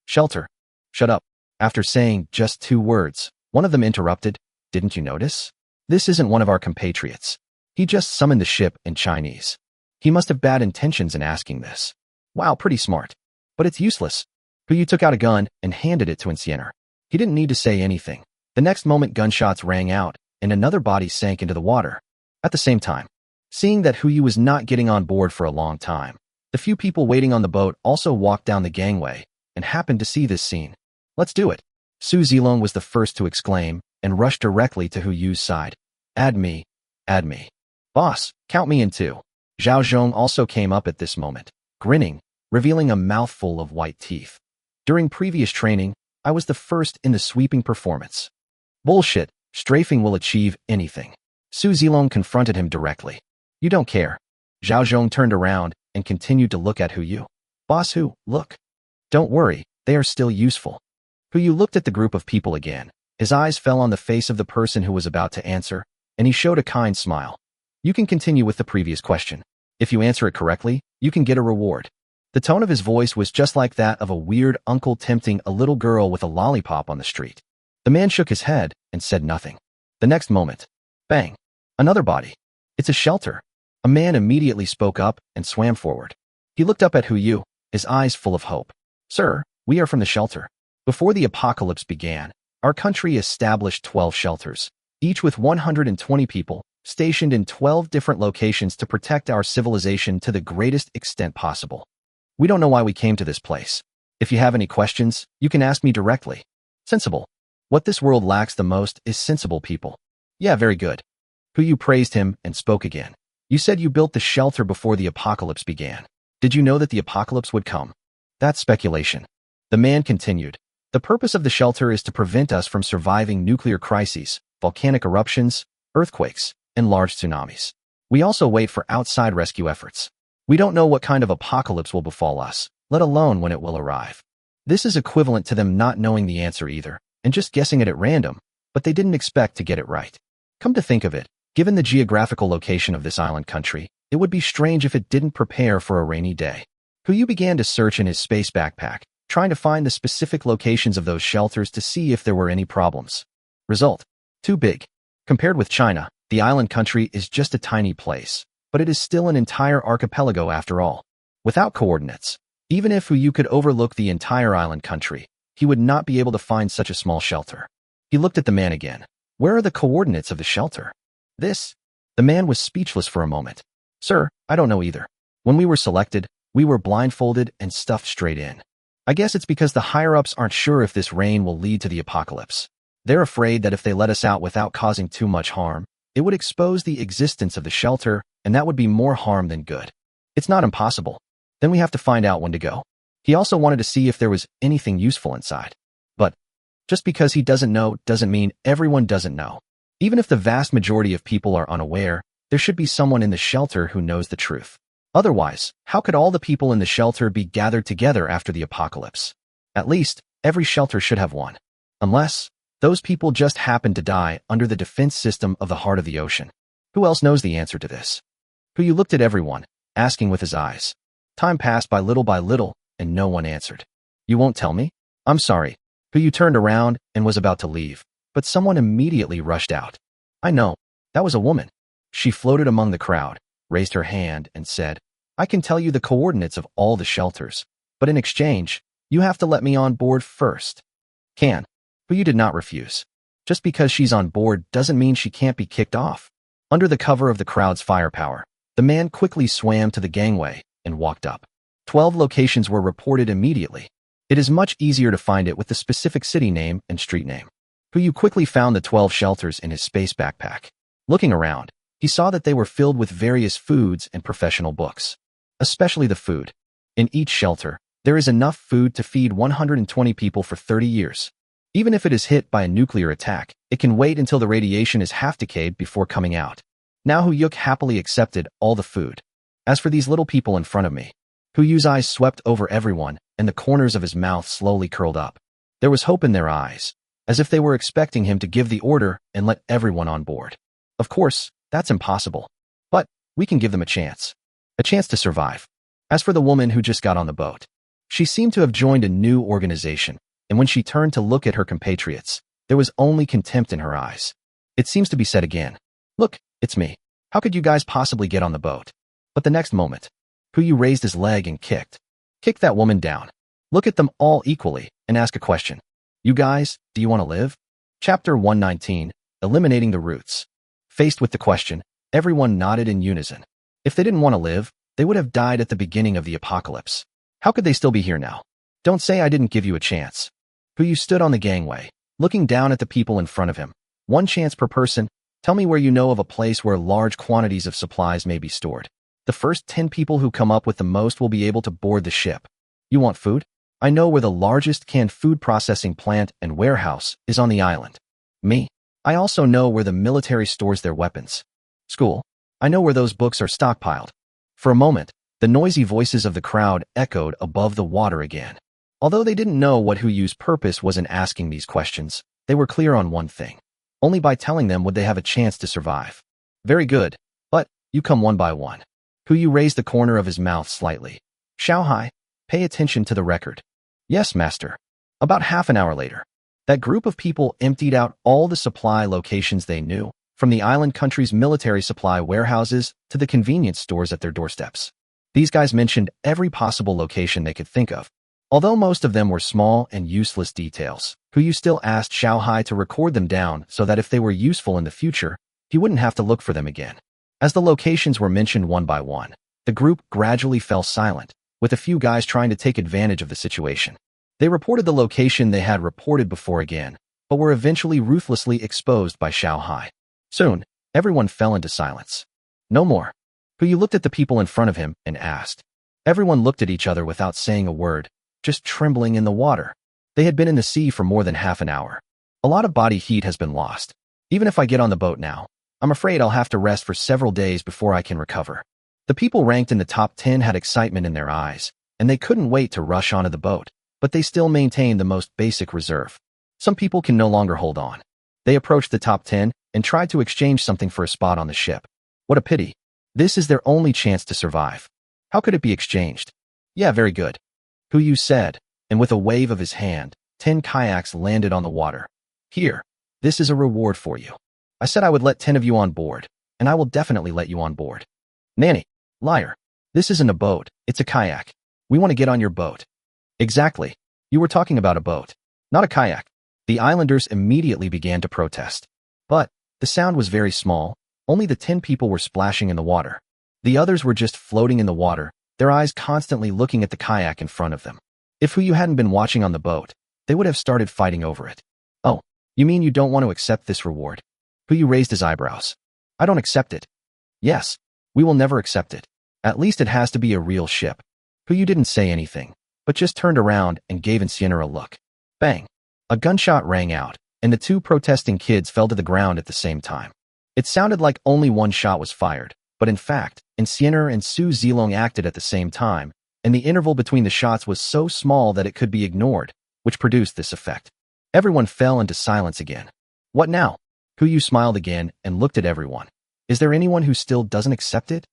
Shelter. Shut up. After saying just 2 words, one of them interrupted. Didn't you notice? This isn't one of our compatriots. He just summoned the ship in Chinese. He must have bad intentions in asking this. Wow, pretty smart. But it's useless. Hu took out a gun and handed it to Enciener. He didn't need to say anything. The next moment gunshots rang out and another body sank into the water. At the same time, seeing that Hu was not getting on board for a long time, the few people waiting on the boat also walked down the gangway and happened to see this scene. Let's do it. Su Zilong was the first to exclaim and rushed directly to Hu's side. Add me. Add me. Boss, count me in too. Zhao Zhong also came up at this moment, grinning, revealing a mouthful of white teeth. During previous training, I was the first in the sweeping performance. Bullshit, strafing will achieve anything. Su Zilong confronted him directly. You don't care. Zhao Zhong turned around and continued to look at Hu. Boss Hu, look. Don't worry, they are still useful. Hu looked at the group of people again. His eyes fell on the face of the person who was about to answer, and he showed a kind smile. You can continue with the previous question. If you answer it correctly, you can get a reward. The tone of his voice was just like that of a weird uncle tempting a little girl with a lollipop on the street. The man shook his head and said nothing. The next moment, bang, another body. It's a shelter. A man immediately spoke up and swam forward. He looked up at Hu, his eyes full of hope. Sir, we are from the shelter. Before the apocalypse began, our country established 12 shelters, each with 120 people, stationed in 12 different locations to protect our civilization to the greatest extent possible. We don't know why we came to this place. If you have any questions, you can ask me directly. Sensible. What this world lacks the most is sensible people. Yeah, very good. Hu praised him and spoke again. You said you built the shelter before the apocalypse began. Did you know that the apocalypse would come? That's speculation. The man continued. The purpose of the shelter is to prevent us from surviving nuclear crises, volcanic eruptions, earthquakes, and large tsunamis. We also wait for outside rescue efforts. We don't know what kind of apocalypse will befall us, let alone when it will arrive. This is equivalent to them not knowing the answer either, and just guessing it at random, but they didn't expect to get it right. Come to think of it, given the geographical location of this island country, it would be strange if it didn't prepare for a rainy day. Hu began to search in his space backpack, trying to find the specific locations of those shelters to see if there were any problems. Result: too big. Compared with China, the island country is just a tiny place, but it is still an entire archipelago after all. Without coordinates, even if Hu could overlook the entire island country, he would not be able to find such a small shelter. He looked at the man again. Where are the coordinates of the shelter? The man was speechless for a moment. Sir, I don't know either. When we were selected, we were blindfolded and stuffed straight in. I guess it's because the higher-ups aren't sure if this rain will lead to the apocalypse. They're afraid that if they let us out without causing too much harm, it would expose the existence of the shelter, and that would be more harm than good. It's not impossible. Then we have to find out when to go. He also wanted to see if there was anything useful inside. But just because he doesn't know doesn't mean everyone doesn't know. Even if the vast majority of people are unaware, there should be someone in the shelter who knows the truth. Otherwise, how could all the people in the shelter be gathered together after the apocalypse? At least, every shelter should have one. Unless those people just happen to die under the defense system of the heart of the ocean. Who else knows the answer to this? Hu looked at everyone, asking with his eyes. Time passed by little, and no one answered. You won't tell me? I'm sorry. Hu turned around and was about to leave, but someone immediately rushed out. I know. That was a woman. She floated among the crowd, raised her hand, and said, I can tell you the coordinates of all the shelters, but in exchange, you have to let me on board first. Can. Hu did not refuse. Just because she's on board doesn't mean she can't be kicked off. Under the cover of the crowd's firepower, the man quickly swam to the gangway and walked up. 12 locations were reported immediately. It is much easier to find it with the specific city name and street name. Hu quickly found the 12 shelters in his space backpack. Looking around, he saw that they were filled with various foods and professional books. Especially the food. In each shelter, there is enough food to feed 120 people for 30 years. Even if it is hit by a nuclear attack, it can wait until the radiation is half decayed before coming out. Now Hu happily accepted all the food. As for these little people in front of me, Hu's eyes swept over everyone, and the corners of his mouth slowly curled up. There was hope in their eyes, as if they were expecting him to give the order and let everyone on board. Of course, that's impossible. But We can give them a chance. A chance to survive. As for the woman who just got on the boat, she seemed to have joined a new organization, and when she turned to look at her compatriots, there was only contempt in her eyes. It seems to be said again. Look, it's me. How could you guys possibly get on the boat? But the next moment, Puyu raised his leg and kicked. Kick that woman down. Look at them all equally and ask a question. You guys, do you want to live? Chapter 119, Eliminating the Roots. Faced with the question, everyone nodded in unison. If they didn't want to live, they would have died at the beginning of the apocalypse. How could they still be here now? Don't say I didn't give you a chance. Puyu stood on the gangway, looking down at the people in front of him. One chance per person. Tell me where you know of a place where large quantities of supplies may be stored. The first 10 people who come up with the most will be able to board the ship. You want food? I know where the largest canned food processing plant and warehouse is on the island. Me? I also know where the military stores their weapons. School? I know where those books are stockpiled. For a moment, the noisy voices of the crowd echoed above the water again. Although they didn't know what Huyu's purpose was in asking these questions, they were clear on one thing. Only by telling them would they have a chance to survive. Very good, but you come one by one. Huyu raised the corner of his mouth slightly. Xiaohai, pay attention to the record. Yes, master. About half an hour later, that group of people emptied out all the supply locations they knew, from the island country's military supply warehouses to the convenience stores at their doorsteps. These guys mentioned every possible location they could think of. Although most of them were small and useless details, Huyu still asked Xiaohai to record them down so that if they were useful in the future, he wouldn't have to look for them again. As the locations were mentioned one by one, the group gradually fell silent, with a few guys trying to take advantage of the situation. They reported the location they had reported before again, but were eventually ruthlessly exposed by Xiaohai. Soon, everyone fell into silence. No more. Huyu looked at the people in front of him and asked. Everyone looked at each other without saying a word, just trembling in the water. They had been in the sea for more than half an hour. A lot of body heat has been lost. Even if I get on the boat now, I'm afraid I'll have to rest for several days before I can recover. The people ranked in the top 10 had excitement in their eyes, and they couldn't wait to rush onto the boat, but they still maintained the most basic reserve. Some people can no longer hold on. They approached the top 10 and tried to exchange something for a spot on the ship. What a pity. This is their only chance to survive. How could it be exchanged? Yeah, very good. Huyu said, and with a wave of his hand, 10 kayaks landed on the water. Here, this is a reward for you. I said I would let 10 of you on board, and I will definitely let you on board. Nanny, liar. This isn't a boat, it's a kayak. We want to get on your boat. Exactly. You were talking about a boat, not a kayak. The islanders immediately began to protest. But the sound was very small. Only the 10 people were splashing in the water. The others were just floating in the water, their eyes constantly looking at the kayak in front of them. If Huyu hadn't been watching on the boat, they would have started fighting over it. Oh, you mean you don't want to accept this reward? Huyu raised his eyebrows. I don't accept it. Yes, we will never accept it. At least it has to be a real ship. Huyu didn't say anything, but just turned around and gave Insienna a look. Bang! A gunshot rang out, and the 2 protesting kids fell to the ground at the same time. It sounded like only one shot was fired, but in fact, Insienna and Su Zilong acted at the same time, and the interval between the shots was so small that it could be ignored, which produced this effect. Everyone fell into silence again. What now? Huyu smiled again and looked at everyone. Is there anyone who still doesn't accept it?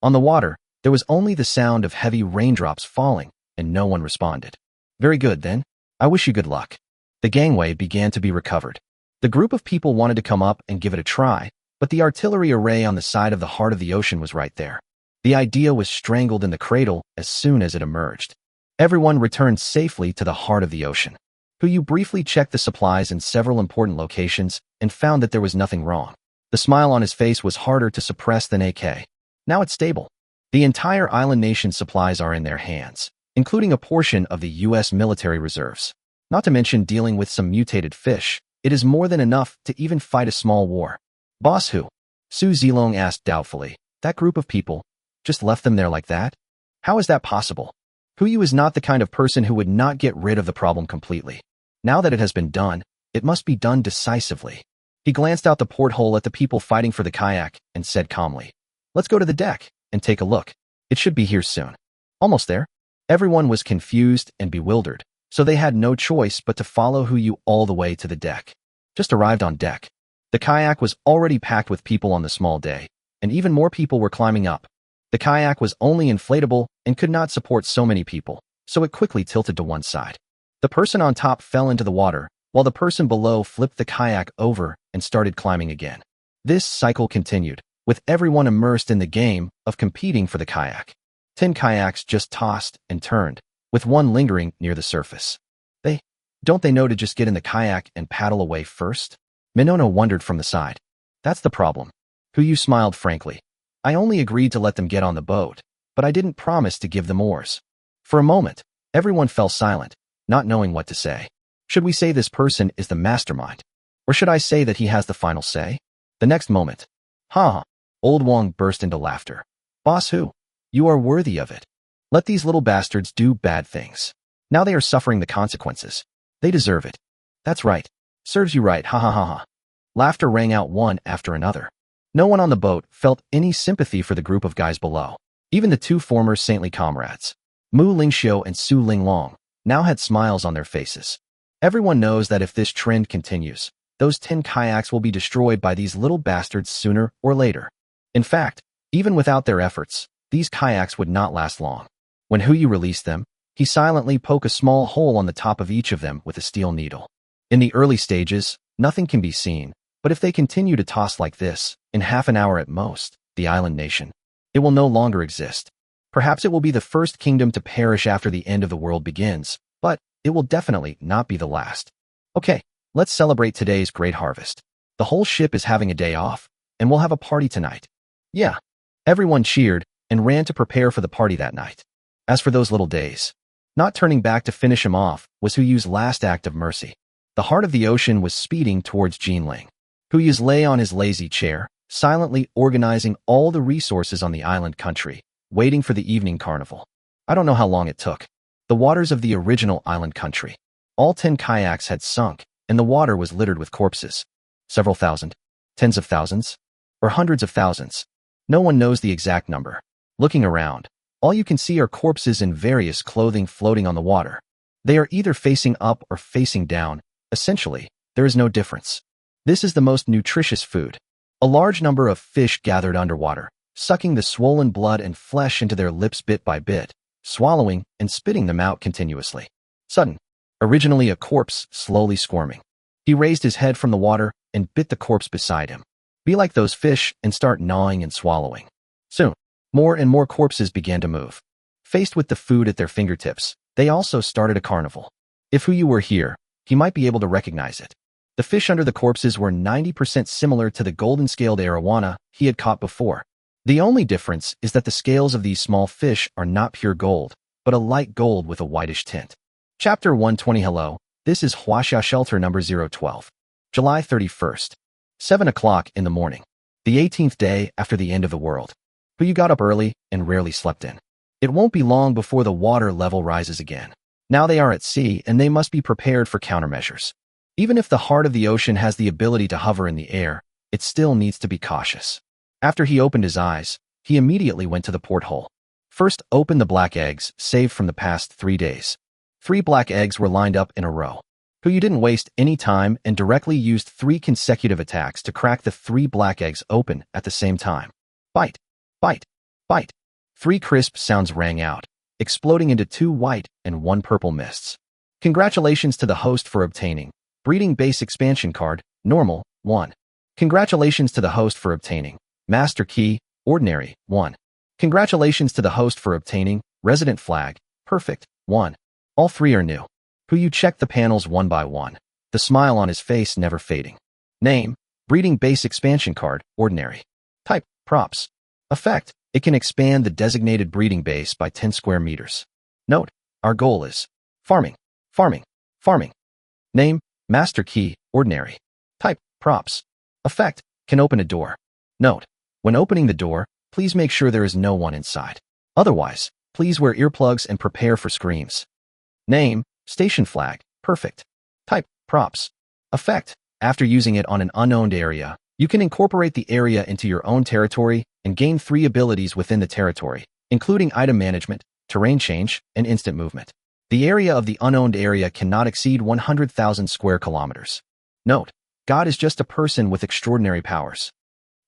On the water, there was only the sound of heavy raindrops falling, and no one responded. Very good, then. I wish you good luck. The gangway began to be recovered. The group of people wanted to come up and give it a try, but the artillery array on the side of the heart of the ocean was right there. The idea was strangled in the cradle as soon as it emerged. Everyone returned safely to the heart of the ocean. Huyu briefly checked the supplies in several important locations and found that there was nothing wrong. The smile on his face was harder to suppress than AK. Now it's stable. The entire island nation's supplies are in their hands, including a portion of the U.S. military reserves. Not to mention dealing with some mutated fish, it is more than enough to even fight a small war. Boss who? Su Zilong asked doubtfully. That group of people just left them there like that? How is that possible? Huyu is not the kind of person who would not get rid of the problem completely. Now that it has been done, it must be done decisively. He glanced out the porthole at the people fighting for the kayak and said calmly, Let's go to the deck and take a look. It should be here soon. Almost there. Everyone was confused and bewildered, so they had no choice but to follow Huyu all the way to the deck. Just arrived on deck. The kayak was already packed with people on the small day, and even more people were climbing up. The kayak was only inflatable and could not support so many people, so it quickly tilted to one side. The person on top fell into the water, while the person below flipped the kayak over and started climbing again. This cycle continued, with everyone immersed in the game of competing for the kayak. 10 kayaks just tossed and turned, with one lingering near the surface. Don't they know to just get in the kayak and paddle away first? Minono wondered from the side. That's the problem. Huyu smiled frankly. I only agreed to let them get on the boat, but I didn't promise to give them oars. For a moment, everyone fell silent, not knowing what to say. Should we say this person is the mastermind? Or should I say that he has the final say? The next moment. Ha! Old Wong burst into laughter. Boss Hu, you are worthy of it. Let these little bastards do bad things. Now they are suffering the consequences. They deserve it. That's right. Serves you right, ha ha ha ha. Laughter rang out one after another. No one on the boat felt any sympathy for the group of guys below. Even the two former saintly comrades, Mu Lingxiu and Su Linglong, now had smiles on their faces. Everyone knows that if this trend continues, those 10 kayaks will be destroyed by these little bastards sooner or later. In fact, even without their efforts, these kayaks would not last long. When Huyu released them, he silently poked a small hole on the top of each of them with a steel needle. In the early stages, nothing can be seen, but if they continue to toss like this, in half an hour at most, the island nation, it will no longer exist. Perhaps it will be the first kingdom to perish after the end of the world begins, but it will definitely not be the last. Okay, let's celebrate today's great harvest. The whole ship is having a day off, and we'll have a party tonight. Yeah. Everyone cheered and ran to prepare for the party that night. As for those little days, not turning back to finish him off was Huyu's last act of mercy. The heart of the ocean was speeding towards Jinling. Huyu's lay on his lazy chair, silently organizing all the resources on the island country, waiting for the evening carnival. I don't know how long it took. The waters of the original island country. All 10 kayaks had sunk, and the water was littered with corpses. Several thousand, tens of thousands, or hundreds of thousands. No one knows the exact number. Looking around, all you can see are corpses in various clothing floating on the water. They are either facing up or facing down. Essentially, there is no difference. This is the most nutritious food. A large number of fish gathered underwater, sucking the swollen blood and flesh into their lips bit by bit, swallowing and spitting them out continuously. Sudden, originally a corpse slowly squirming. He raised his head from the water and bit the corpse beside him. Be like those fish and start gnawing and swallowing. Soon, more and more corpses began to move. Faced with the food at their fingertips, they also started a carnival. If Huyu were here, he might be able to recognize it. The fish under the corpses were 90% similar to the golden-scaled arowana he had caught before. The only difference is that the scales of these small fish are not pure gold, but a light gold with a whitish tint. Chapter 120. Hello, this is Huaxia Shelter number 012. July 31st. 7 o'clock in the morning. The 18th day after the end of the world. Huyu got up early and rarely slept in. It won't be long before the water level rises again. Now they are at sea and they must be prepared for countermeasures. Even if the heart of the ocean has the ability to hover in the air, it still needs to be cautious. After he opened his eyes, he immediately went to the porthole. First, open the black eggs saved from the past 3 days. 3 black eggs were lined up in a row. Huyu didn't waste any time and directly used 3 consecutive attacks to crack the 3 black eggs open at the same time. Bite, bite, bite. 3 crisp sounds rang out, exploding into 2 white and 1 purple mists. Congratulations to the host for obtaining Breeding Base Expansion Card, Normal, 1. Congratulations to the host for obtaining Master Key, Ordinary, 1. Congratulations to the host for obtaining Resident Flag, Perfect, 1. All 3 are new. Huyu checked the panels one by one, the smile on his face never fading. Name, Breeding Base Expansion Card, Ordinary. Type, Props. Effect, it can expand the designated breeding base by 10 square meters. Note, our goal is farming, farming, farming. Name, Master Key, Ordinary. Type, Props. Effect, can open a door. Note, when opening the door, please make sure there is no one inside. Otherwise, please wear earplugs and prepare for screams. Name, Station Flag, Perfect. Type, Props. Effect, after using it on an unowned area, you can incorporate the area into your own territory and gain 3 abilities within the territory, including item management, terrain change, and instant movement. The area of the unowned area cannot exceed 100,000 square kilometers. Note, God is just a person with extraordinary powers.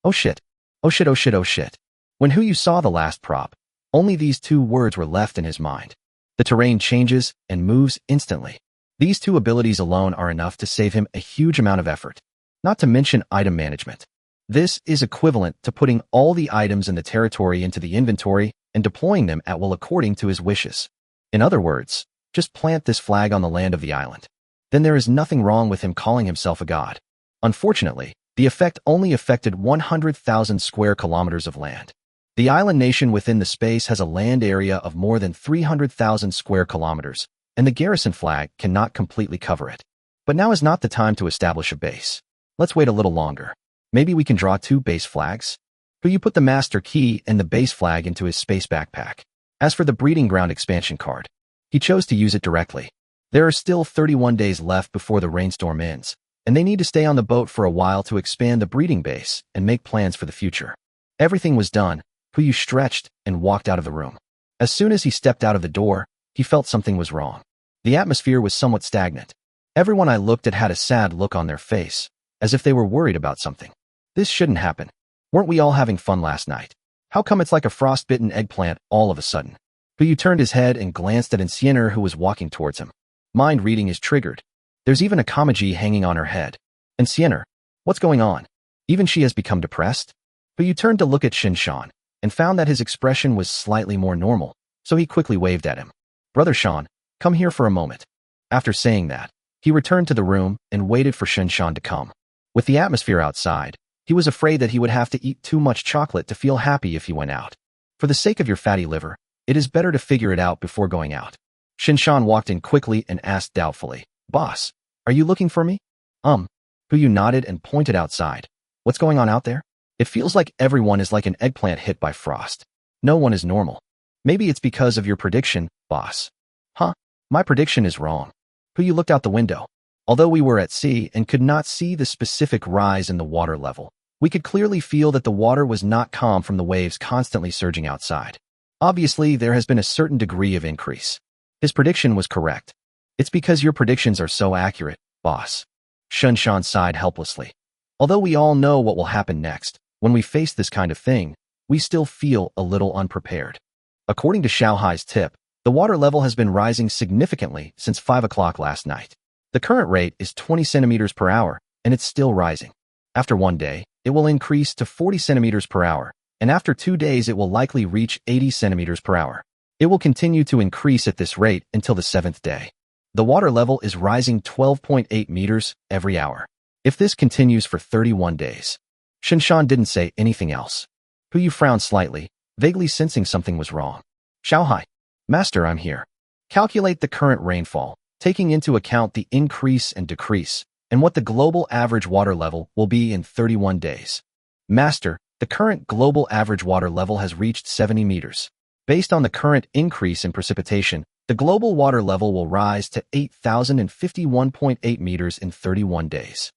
Oh shit. Oh shit, oh shit, oh shit. When Huyu saw the last prop, only these two words were left in his mind. The terrain changes and moves instantly. These two abilities alone are enough to save him a huge amount of effort, not to mention item management. This is equivalent to putting all the items in the territory into the inventory and deploying them at will according to his wishes. In other words, just plant this flag on the land of the island. Then there is nothing wrong with him calling himself a god. Unfortunately, the effect only affected 100,000 square kilometers of land. The island nation within the space has a land area of more than 300,000 square kilometers, and the garrison flag cannot completely cover it. But now is not the time to establish a base. Let's wait a little longer. Maybe we can draw 2 base flags? You put the master key and the base flag into his space backpack. As for the breeding ground expansion card, he chose to use it directly. There are still 31 days left before the rainstorm ends, and they need to stay on the boat for a while to expand the breeding base and make plans for the future. Everything was done. Puyu stretched and walked out of the room. As soon as he stepped out of the door, he felt something was wrong. The atmosphere was somewhat stagnant. Everyone I looked at had a sad look on their face, as if they were worried about something. This shouldn't happen. Weren't we all having fun last night? How come it's like a frostbitten eggplant all of a sudden? Puyu turned his head and glanced at Insienner, who was walking towards him. Mind reading is triggered. There's even a kamaji hanging on her head. Insienner, what's going on? Even she has become depressed? Puyu turned to look at Shinshan and found that his expression was slightly more normal, so he quickly waved at him. Brother Shan, come here for a moment. After saying that, he returned to the room and waited for Shinshan to come. With the atmosphere outside, he was afraid that he would have to eat too much chocolate to feel happy if he went out. For the sake of your fatty liver, it is better to figure it out before going out. Shinshan walked in quickly and asked doubtfully, Boss, are you looking for me? Puyu nodded and pointed outside. What's going on out there? It feels like everyone is like an eggplant hit by frost. No one is normal. Maybe it's because of your prediction, boss. Huh? My prediction is wrong. Puyu looked out the window. Although we were at sea and could not see the specific rise in the water level, we could clearly feel that the water was not calm from the waves constantly surging outside. Obviously, there has been a certain degree of increase. His prediction was correct. It's because your predictions are so accurate, boss. Shinshan sighed helplessly. Although we all know what will happen next, when we face this kind of thing, we still feel a little unprepared. According to Xiaohai's tip, the water level has been rising significantly since 5 o'clock last night. The current rate is 20 centimeters per hour, and it's still rising. After 1 day, it will increase to 40 centimeters per hour, and after 2 days it will likely reach 80 centimeters per hour. It will continue to increase at this rate until the 7th day. The water level is rising 12.8 meters every hour. If this continues for 31 days. Shinshan didn't say anything else. Puyu frowned slightly, vaguely sensing something was wrong. Xiaohai, Master, I'm here. Calculate the current rainfall, taking into account the increase and decrease, and what the global average water level will be in 31 days. Master, the current global average water level has reached 70 meters. Based on the current increase in precipitation, the global water level will rise to 8,051.8 meters in 31 days.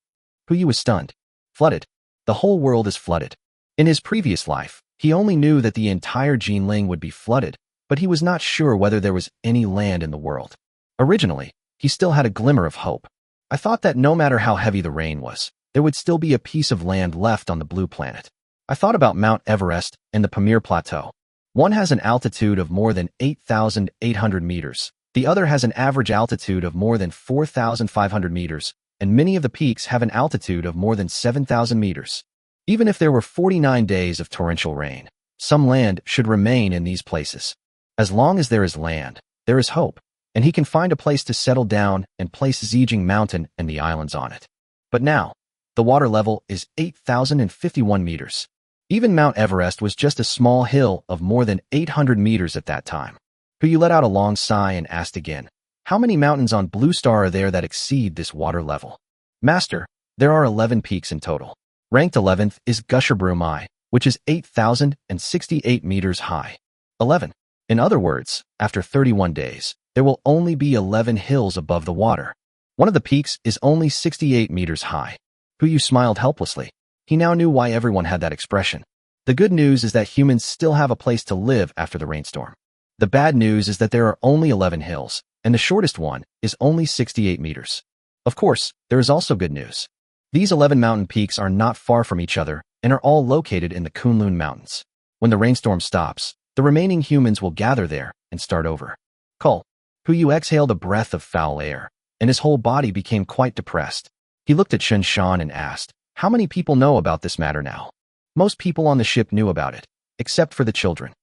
Puyu was stunned. Flooded. The whole world is flooded. In his previous life, he only knew that the entire Jinling would be flooded, but he was not sure whether there was any land in the world. Originally, he still had a glimmer of hope. I thought that no matter how heavy the rain was, there would still be a piece of land left on the blue planet. I thought about Mount Everest and the Pamir Plateau. One has an altitude of more than 8,800 meters. The other has an average altitude of more than 4,500 meters, and many of the peaks have an altitude of more than 7,000 meters. Even if there were 49 days of torrential rain, some land should remain in these places. As long as there is land, there is hope, and he can find a place to settle down and place Zijing Mountain and the islands on it. But now, the water level is 8,051 meters. Even Mount Everest was just a small hill of more than 800 meters at that time. Puyu let out a long sigh and asked again, how many mountains on Blue Star are there that exceed this water level? Master, there are 11 peaks in total. Ranked 11th is Gusherbru, which is 8,068 meters high. 11. In other words, after 31 days, there will only be 11 hills above the water. One of the peaks is only 68 meters high. Puyu smiled helplessly. He now knew why everyone had that expression. The good news is that humans still have a place to live after the rainstorm. The bad news is that there are only 11 hills, and the shortest one is only 68 meters. Of course, there is also good news. These 11 mountain peaks are not far from each other, and are all located in the Kunlun Mountains. When the rainstorm stops, the remaining humans will gather there and start over. Cole, Puyu exhaled a breath of foul air, and his whole body became quite depressed. He looked at Shen Shan and asked, "How many people know about this matter now?" Most people on the ship knew about it, except for the children.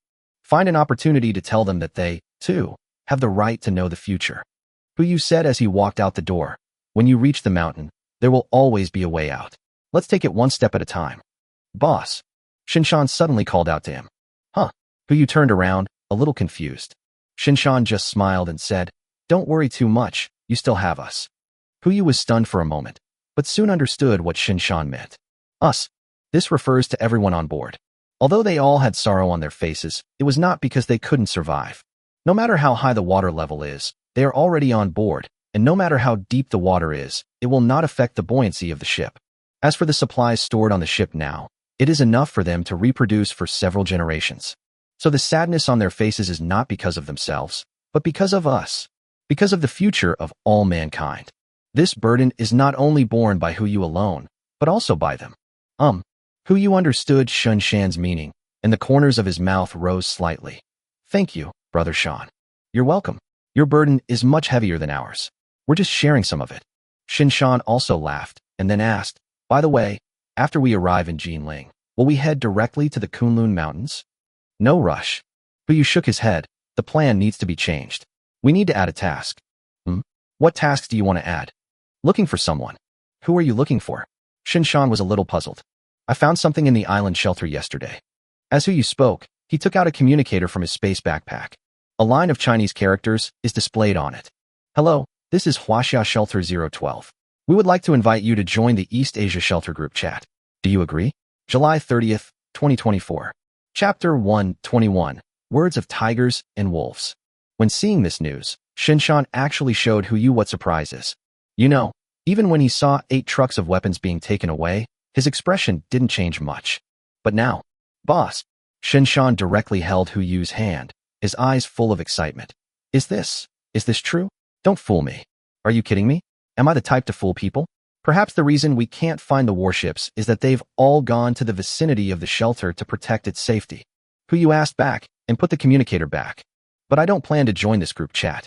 Find an opportunity to tell them that they, too, have the right to know the future. Puyu said as he walked out the door, "When you reach the mountain, there will always be a way out. Let's take it one step at a time." "Boss," Shinshan suddenly called out to him. "Huh?" Puyu turned around, a little confused. Shinshan just smiled and said, "Don't worry too much, you still have us." Puyu was stunned for a moment, but soon understood what Shinshan meant. Us. This refers to everyone on board. Although they all had sorrow on their faces, it was not because they couldn't survive. No matter how high the water level is, they are already on board, and no matter how deep the water is, it will not affect the buoyancy of the ship. As for the supplies stored on the ship now, it is enough for them to reproduce for several generations. So the sadness on their faces is not because of themselves, but because of us, because of the future of all mankind. This burden is not only borne by Huyu alone, but also by them. Huyu understood Shun Shan's meaning, and the corners of his mouth rose slightly. "Thank you, Brother Shan. You're welcome. Your burden is much heavier than ours. We're just sharing some of it." Shin Shan also laughed, and then asked, "By the way, after we arrive in Jinling, will we head directly to the Kunlun Mountains?" "No rush." Huyu shook his head. "The plan needs to be changed. We need to add a task." "What tasks do you want to add?" "Looking for someone." "Who are you looking for?" Shin Shan was a little puzzled. "I found something in the island shelter yesterday." As Huyu spoke, he took out a communicator from his space backpack. A line of Chinese characters is displayed on it. "Hello, this is Huaxia Shelter 012. We would like to invite you to join the East Asia Shelter Group chat. Do you agree?" July 30th, 2024. Chapter 121, Words of Tigers and Wolves. When seeing this news, Shinshan actually showed Huyu what surprise is. You know, even when he saw 8 trucks of weapons being taken away, his expression didn't change much. But now, "Boss," Shinshan directly held Huyu's hand, his eyes full of excitement. Is this true? Don't fool me. Are you kidding me? Am I the type to fool people? Perhaps the reason we can't find the warships is that they've all gone to the vicinity of the shelter to protect its safety." Huyu asked back and put the communicator back. "But I don't plan to join this group chat."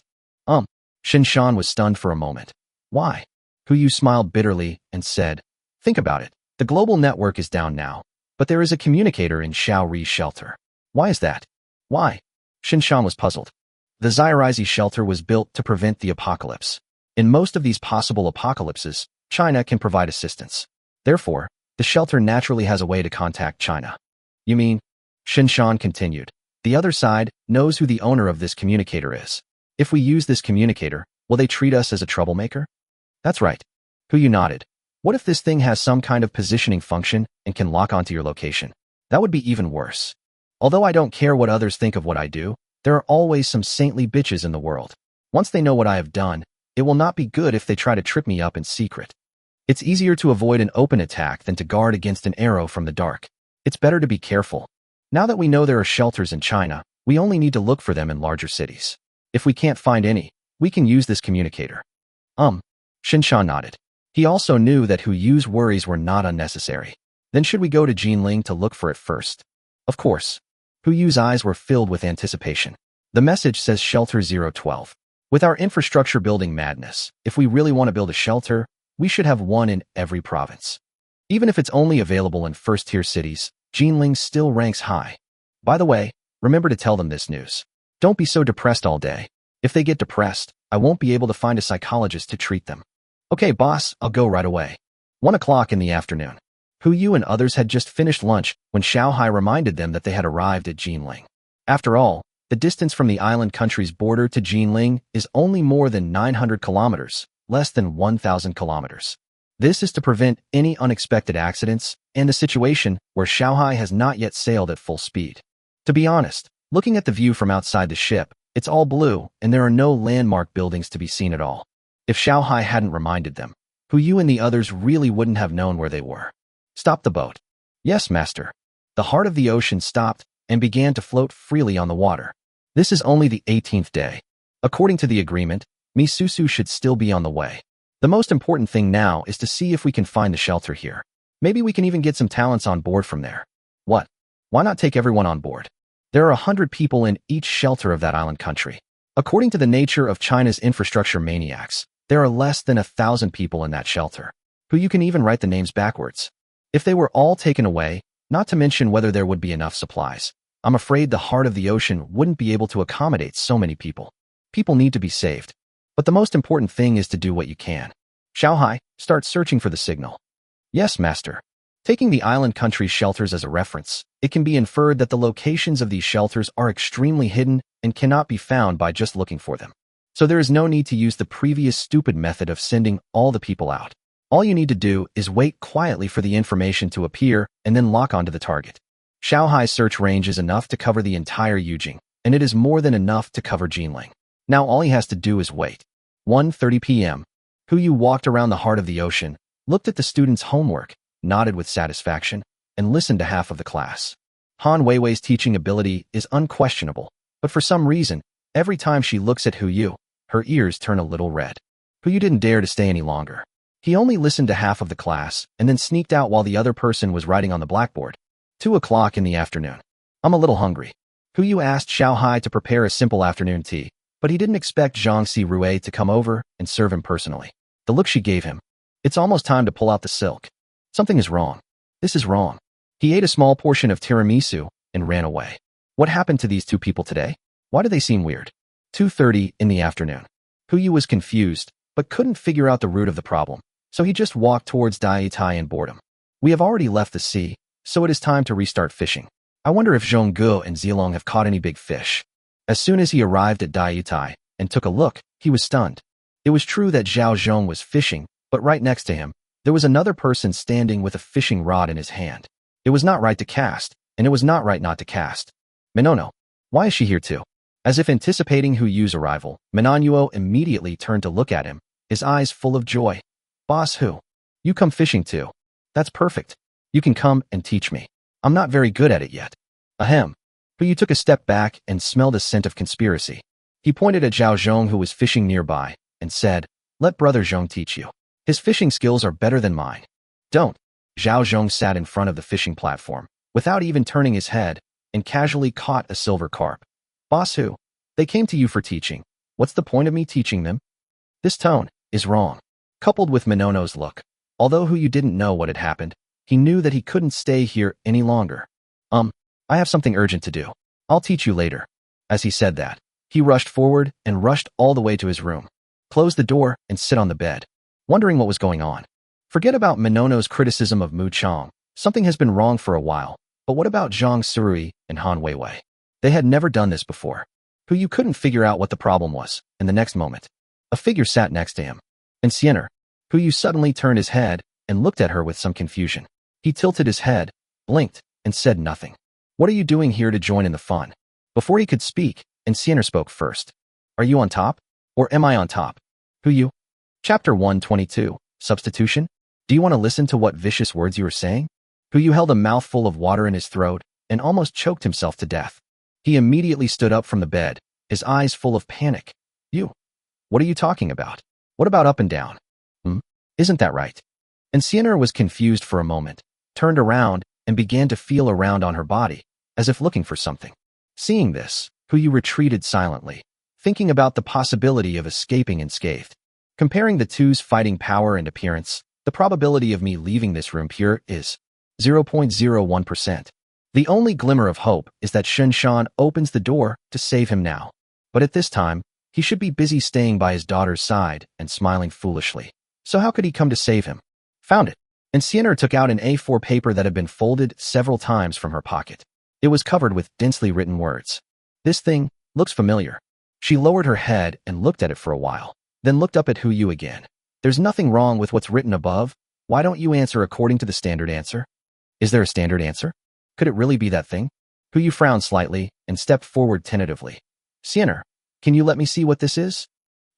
Shinshan was stunned for a moment. "Why?" Huyu smiled bitterly and said, "Think about it. The global network is down now, but there is a communicator in Shaori's shelter. Why is that?" "Why?" Shinshan was puzzled. The Zairizhi shelter was built to prevent the apocalypse. In most of these possible apocalypses, China can provide assistance. Therefore, the shelter naturally has a way to contact China. "You mean?" Shinshan continued. "The other side knows who the owner of this communicator is. If we use this communicator, will they treat us as a troublemaker?" "That's right." Huyu nodded. "What if this thing has some kind of positioning function and can lock onto your location? That would be even worse. Although I don't care what others think of what I do, there are always some saintly bitches in the world. Once they know what I have done, it will not be good if they try to trip me up in secret. It's easier to avoid an open attack than to guard against an arrow from the dark. It's better to be careful. Now that we know there are shelters in China, we only need to look for them in larger cities. If we can't find any, we can use this communicator." Shinshan nodded. He also knew that Huyu's worries were not unnecessary. "Then should we go to Jinling to look for it first?" "Of course." Huyu's eyes were filled with anticipation. The message says Shelter 012. With our infrastructure building madness, if we really want to build a shelter, we should have one in every province. Even if it's only available in first-tier cities, Jinling still ranks high. By the way, remember to tell them this news. Don't be so depressed all day. If they get depressed, I won't be able to find a psychologist to treat them. "Okay, boss, I'll go right away." 1 o'clock in the afternoon. Huyu and others had just finished lunch when Xiaohai reminded them that they had arrived at Jinling. After all, the distance from the island country's border to Jinling is only more than 900 kilometers, less than 1,000 kilometers. This is to prevent any unexpected accidents and a situation where Xiaohai has not yet sailed at full speed. To be honest, looking at the view from outside the ship, it's all blue and there are no landmark buildings to be seen at all. If Xiaohai hadn't reminded them, Huyu and the others really wouldn't have known where they were. "Stop the boat." "Yes, master." The heart of the ocean stopped and began to float freely on the water. This is only the 18th day. According to the agreement, Misusu should still be on the way. The most important thing now is to see if we can find the shelter here. Maybe we can even get some talents on board from there. What? Why not take everyone on board? There are 100 people in each shelter of that island country. According to the nature of China's infrastructure maniacs, there are less than 1,000 people in that shelter, who you can even write the names backwards. If they were all taken away, not to mention whether there would be enough supplies, I'm afraid the heart of the ocean wouldn't be able to accommodate so many people. People need to be saved. But the most important thing is to do what you can. Xiaohai, start searching for the signal. Yes, master. Taking the island country's shelters as a reference, it can be inferred that the locations of these shelters are extremely hidden and cannot be found by just looking for them. So there is no need to use the previous stupid method of sending all the people out. All you need to do is wait quietly for the information to appear and then lock onto the target. Xiaohai's search range is enough to cover the entire Yujing, and it is more than enough to cover Jinling. Now all he has to do is wait. 1:30 p.m. Yu walked around the heart of the ocean, looked at the students' homework, nodded with satisfaction, and listened to half of the class. Han Weiwei's teaching ability is unquestionable, but for some reason, every time she looks at Yu, her ears turn a little red. Yu didn't dare to stay any longer. He only listened to half of the class and then sneaked out while the other person was writing on the blackboard. 2 o'clock in the afternoon. I'm a little hungry. Yu asked Xiaohai to prepare a simple afternoon tea, but he didn't expect Zhang Sirui to come over and serve him personally. The look she gave him. It's almost time to pull out the silk. Something is wrong. This is wrong. He ate a small portion of tiramisu and ran away. What happened to these two people today? Why do they seem weird? 2:30 in the afternoon. Yu was confused, but couldn't figure out the root of the problem, so he just walked towards Daitai in boredom. We have already left the sea, so it is time to restart fishing. I wonder if Zhonggu and Zilong have caught any big fish. As soon as he arrived at Daitai and took a look, he was stunned. It was true that Zhao Zhong was fishing, but right next to him, there was another person standing with a fishing rod in his hand. It was not right to cast, and it was not right not to cast. Minono, why is she here too? As if anticipating Yu's arrival, Minanyuo immediately turned to look at him, his eyes full of joy. Boss Hu, you come fishing too. That's perfect. You can come and teach me. I'm not very good at it yet. Ahem. Yu took a step back and smelled a scent of conspiracy. He pointed at Zhao Zhong, who was fishing nearby, and said, let brother Zhong teach you. His fishing skills are better than mine. Don't. Zhao Zhong sat in front of the fishing platform, without even turning his head, and casually caught a silver carp. Boss Hu, they came to you for teaching. What's the point of me teaching them? This tone is wrong. Coupled with Minono's look, although Yu didn't know what had happened, he knew that he couldn't stay here any longer. I have something urgent to do. I'll teach you later. As he said that, he rushed forward and rushed all the way to his room, closed the door, and sit on the bed, wondering what was going on. Forget about Minono's criticism of Mu Chong. Something has been wrong for a while, but what about Zhang Sirui and Han Weiwei? They had never done this before. Yu couldn't figure out what the problem was, and the next moment, a figure sat next to him. And Sienner, Yu suddenly turned his head and looked at her with some confusion. He tilted his head, blinked, and said nothing. What are you doing here to join in the fun? Before he could speak, Sienner spoke first. Are you on top? Or am I on top? Yu? Chapter 122, Substitution? Do you want to listen to what vicious words you are saying? Yu held a mouthful of water in his throat and almost choked himself to death. He immediately stood up from the bed, his eyes full of panic. What are you talking about? What about up and down? Isn't that right? And Sienner was confused for a moment, turned around, and began to feel around on her body, as if looking for something. Seeing this, Yu retreated silently, thinking about the possibility of escaping unscathed. Comparing the two's fighting power and appearance, the probability of me leaving this room pure is 0.01%. The only glimmer of hope is that Shun Shan opens the door to save him now. But at this time, he should be busy staying by his daughter's side and smiling foolishly. So how could he come to save him? Found it. And Sienner took out an A4 paper that had been folded several times from her pocket. It was covered with densely written words. This thing looks familiar. She lowered her head and looked at it for a while, then looked up at Yu again. There's nothing wrong with what's written above. Why don't you answer according to the standard answer? Is there a standard answer? Could it really be that thing? Yu frowned slightly and stepped forward tentatively. Sienner, can you let me see what this is?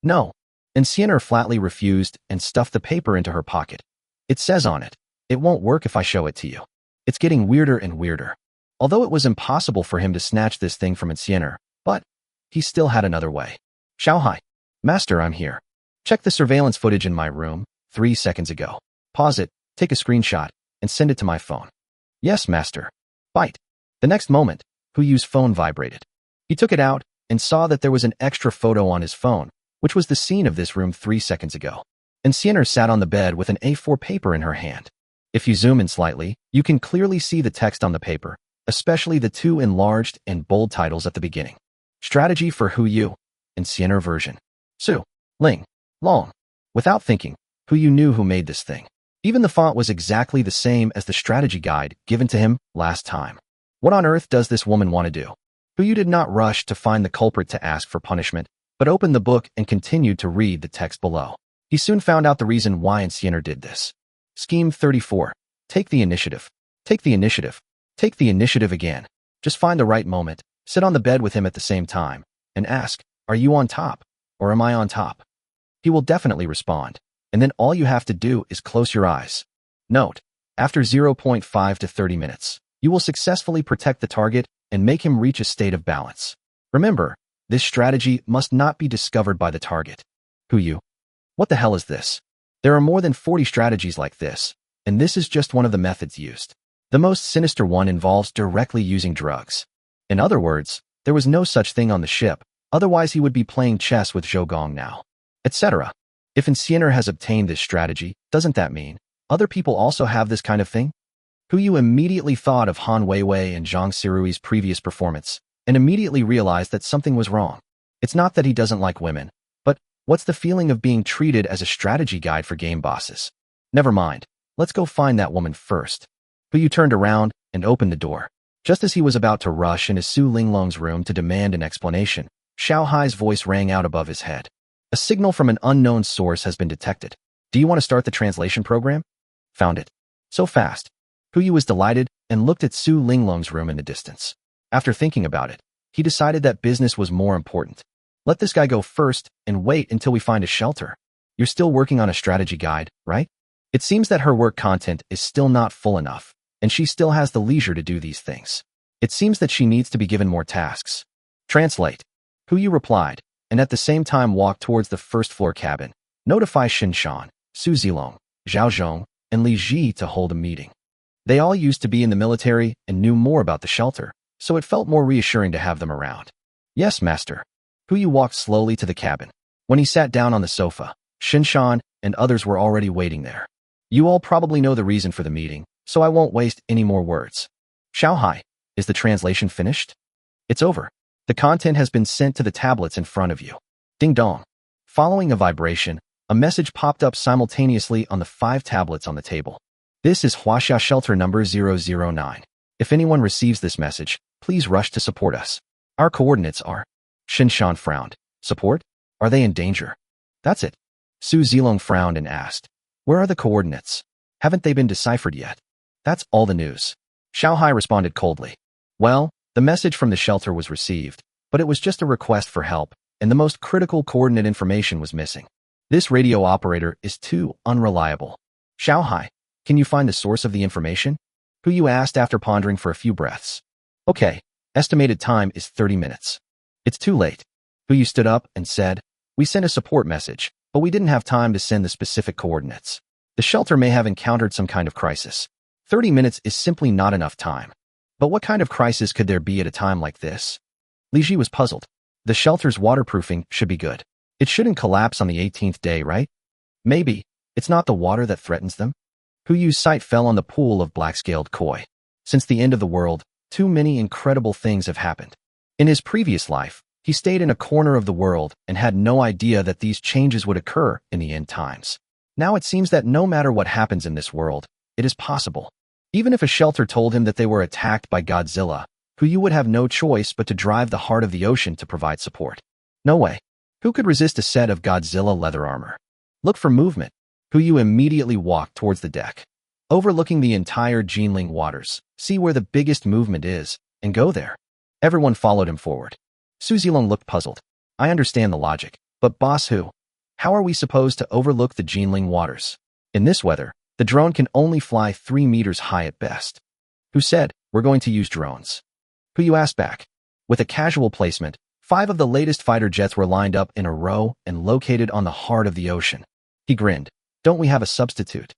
No. And Sienner flatly refused and stuffed the paper into her pocket. It says on it, it won't work if I show it to you. It's getting weirder and weirder. Although it was impossible for him to snatch this thing from Sienner, but he still had another way. Xiaohai. Master, I'm here. Check the surveillance footage in my room, 3 seconds ago. Pause it, take a screenshot, and send it to my phone. Yes, master. Bite. The next moment, Huyu's phone vibrated. He took it out and saw that there was an extra photo on his phone, which was the scene of this room 3 seconds ago. And Sienna sat on the bed with an A4 paper in her hand. If you zoom in slightly, you can clearly see the text on the paper, especially the 2 enlarged and bold titles at the beginning. Strategy for Huyu, in Sienna version. Su, Ling, Long. Without thinking, Huyu knew who made this thing. Even the font was exactly the same as the strategy guide given to him last time. What on earth does this woman want to do? Huyu did not rush to find the culprit to ask for punishment, but opened the book and continued to read the text below. He soon found out the reason why Sienna did this. Scheme 34. Take the initiative. Take the initiative. Take the initiative again. Just find the right moment, sit on the bed with him at the same time, and ask, are you on top, or am I on top? He will definitely respond, and then all you have to do is close your eyes. Note, after 0.5 to 30 minutes, you will successfully protect the target and make him reach a state of balance. Remember, this strategy must not be discovered by the target. Huyu. What the hell is this? There are more than 40 strategies like this, and this is just one of the methods used. The most sinister one involves directly using drugs. In other words, there was no such thing on the ship, otherwise he would be playing chess with Zhou Gong now, etc. If Sienna has obtained this strategy, doesn't that mean other people also have this kind of thing? Huyu immediately thought of Han Weiwei and Zhang Sirui's previous performance, and immediately realized that something was wrong. It's not that he doesn't like women, but what's the feeling of being treated as a strategy guide for game bosses? Never mind, let's go find that woman first. Huyu turned around and opened the door. Just as he was about to rush into Su Linglong's room to demand an explanation, Xiao Hai's voice rang out above his head. A signal from an unknown source has been detected. Do you want to start the translation program? Found it. So fast. Huyu was delighted and looked at Su Linglong's room in the distance. After thinking about it, he decided that business was more important. Let this guy go first and wait until we find a shelter. You're still working on a strategy guide, right? It seems that her work content is still not full enough, and she still has the leisure to do these things. It seems that she needs to be given more tasks. Translate. Huyu replied, and at the same time walked towards the first-floor cabin. Notify Shinshan, Su Zilong, Zhao Zhong, and Li Ji to hold a meeting. They all used to be in the military and knew more about the shelter, so it felt more reassuring to have them around. Yes, master. Huyu walked slowly to the cabin. When he sat down on the sofa, Shinshan and others were already waiting there. You all probably know the reason for the meeting, so I won't waste any more words. Xiao Hai, is the translation finished? It's over. The content has been sent to the tablets in front of you. Ding dong. Following a vibration, a message popped up simultaneously on the 5 tablets on the table. This is Huaxia shelter number 009. If anyone receives this message, please rush to support us. Our coordinates are... Shinshan frowned. Support? Are they in danger? That's it. Su Zilong frowned and asked, where are the coordinates? Haven't they been deciphered yet? That's all the news. Xiao Hai responded coldly. Well, the message from the shelter was received, but it was just a request for help, and the most critical coordinate information was missing. This radio operator is too unreliable. Xiao Hai, can you find the source of the information? Huyu asked after pondering for a few breaths. Okay, estimated time is 30 minutes. It's too late. Huyu stood up and said, we sent a support message, but we didn't have time to send the specific coordinates. The shelter may have encountered some kind of crisis. 30 minutes is simply not enough time. But what kind of crisis could there be at a time like this? Li Ji was puzzled. The shelter's waterproofing should be good. It shouldn't collapse on the 18th day, right? Maybe. It's not the water that threatens them. Huyu's sight fell on the pool of black-scaled koi. Since the end of the world, too many incredible things have happened. In his previous life, he stayed in a corner of the world and had no idea that these changes would occur in the end times. Now it seems that no matter what happens in this world, it is possible. Even if a shelter told him that they were attacked by Godzilla, Huyu would have no choice but to drive the heart of the ocean to provide support. No way. Who could resist a set of Godzilla leather armor? Look for movement. Huyu immediately walked towards the deck. Overlooking the entire Jinling waters, see where the biggest movement is, and go there. Everyone followed him forward. Su Zilong looked puzzled. I understand the logic, but boss Hu, how are we supposed to overlook the Jinling waters? In this weather, the drone can only fly 3 meters high at best. Who said, we're going to use drones? Huyu asked back. With a casual placement, 5 of the latest fighter jets were lined up in a row and located on the heart of the ocean. He grinned. Don't we have a substitute?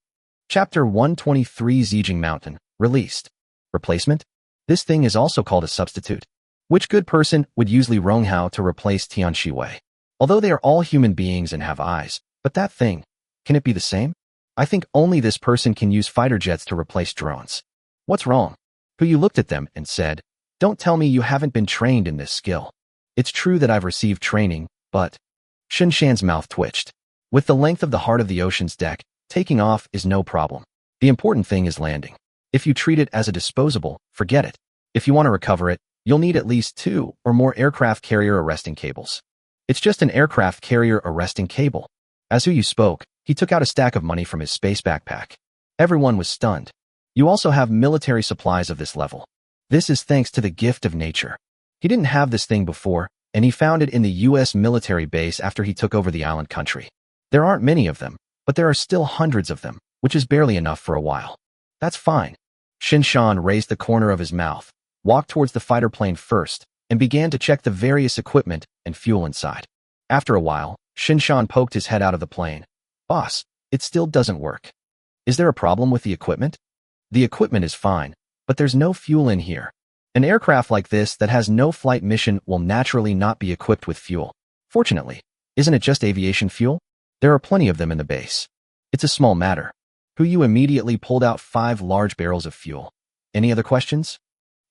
Chapter 123 Zhejiang Mountain, released. Replacement? This thing is also called a substitute. Which good person would use Li Ronghao to replace Tian Shiwei? Although they are all human beings and have eyes, but that thing, can it be the same? I think only this person can use fighter jets to replace drones. What's wrong? Hu looked at them and said, don't tell me you haven't been trained in this skill. It's true that I've received training, but... Shen Shan's mouth twitched. With the length of the heart of the ocean's deck, taking off is no problem. The important thing is landing. If you treat it as a disposable, forget it. If you want to recover it, you'll need at least 2 or more aircraft carrier arresting cables. It's just an aircraft carrier arresting cable. As Hu spoke, he took out a stack of money from his space backpack. Everyone was stunned. You also have military supplies of this level. This is thanks to the gift of nature. He didn't have this thing before, and he found it in the US military base after he took over the island country. There aren't many of them, but there are still hundreds of them, which is barely enough for a while. That's fine. Shen Shan raised the corner of his mouth, walked towards the fighter plane first, and began to check the various equipment and fuel inside. After a while, Shen Shan poked his head out of the plane. Boss, it still doesn't work. Is there a problem with the equipment? The equipment is fine, but there's no fuel in here. An aircraft like this that has no flight mission will naturally not be equipped with fuel. Fortunately, isn't it just aviation fuel? There are plenty of them in the base. It's a small matter. Hu immediately pulled out 5 large barrels of fuel. Any other questions?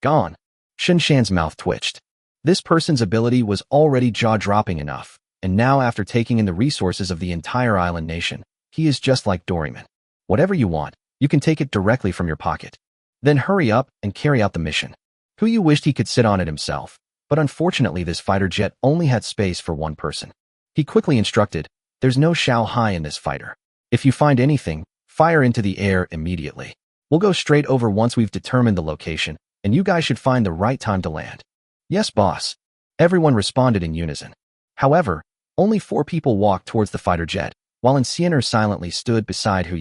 Gone. Shen Shan's mouth twitched. This person's ability was already jaw-dropping enough, and now after taking in the resources of the entire island nation, he is just like Doraemon. Whatever you want, you can take it directly from your pocket. Then hurry up and carry out the mission. Hu wished he could sit on it himself, but unfortunately this fighter jet only had space for one person. He quickly instructed, there's no Shao Hai in this fighter. If you find anything, fire into the air immediately. We'll go straight over once we've determined the location, and you guys should find the right time to land. Yes, boss. Everyone responded in unison. However, only 4 people walked towards the fighter jet, while Encianer silently stood beside Hu.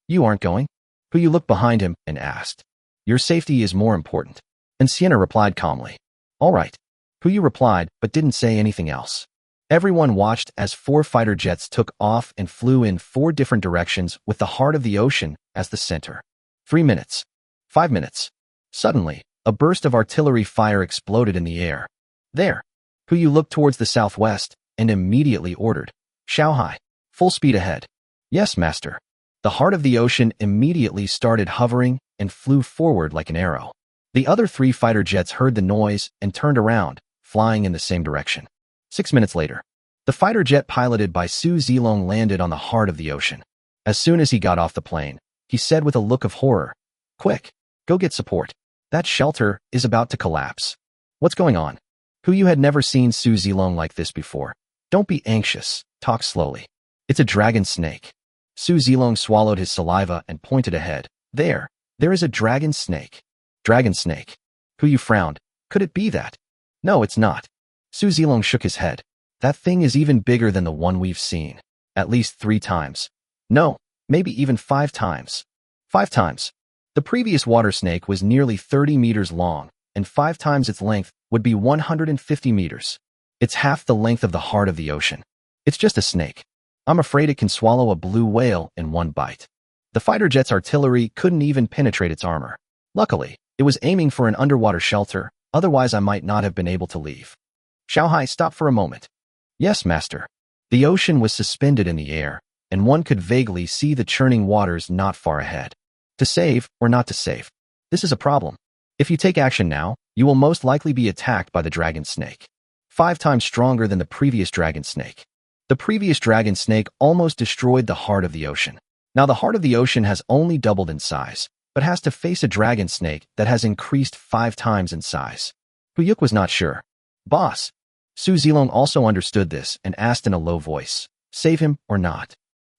You aren't going? Hu looked behind him and asked. Your safety is more important. Encianer replied calmly. All right. Hu replied, but didn't say anything else. Everyone watched as 4 fighter jets took off and flew in 4 different directions with the heart of the ocean as the center. 3 minutes. 5 minutes. Suddenly, a burst of artillery fire exploded in the air. There. Hu looked towards the southwest and immediately ordered. Shao Hai. Full speed ahead. Yes, master. The heart of the ocean immediately started hovering and flew forward like an arrow. The other 3 fighter jets heard the noise and turned around, flying in the same direction. 6 minutes later, the fighter jet piloted by Su Zilong landed on the heart of the ocean. As soon as he got off the plane, he said with a look of horror, Quick, go get support. That shelter is about to collapse. What's going on? Hu had never seen Su Zilong like this before. Don't be anxious, talk slowly. It's a dragon snake. Su Zilong swallowed his saliva and pointed ahead. There is a dragon snake. Dragon snake. Hu frowned. Could it be that? No, it's not. Su Zilong shook his head. That thing is even bigger than the one we've seen. At least 3 times. No, maybe even 5 times. 5 times. The previous water snake was nearly 30 meters long, and 5 times its length would be 150 meters. It's half the length of the heart of the ocean. It's just a snake. I'm afraid it can swallow a blue whale in one bite. The fighter jet's artillery couldn't even penetrate its armor. Luckily, it was aiming for an underwater shelter, otherwise I might not have been able to leave. Shao Hai stopped for a moment. Yes, master. The ocean was suspended in the air, and one could vaguely see the churning waters not far ahead. To save or not to save? This is a problem. If you take action now, you will most likely be attacked by the dragon snake. 5 times stronger than the previous dragon snake. The previous dragon snake almost destroyed the heart of the ocean. Now the heart of the ocean has only doubled in size, but has to face a dragon snake that has increased 5 times in size. Hu was not sure. Boss. Su Zilong also understood this and asked in a low voice, save him or not?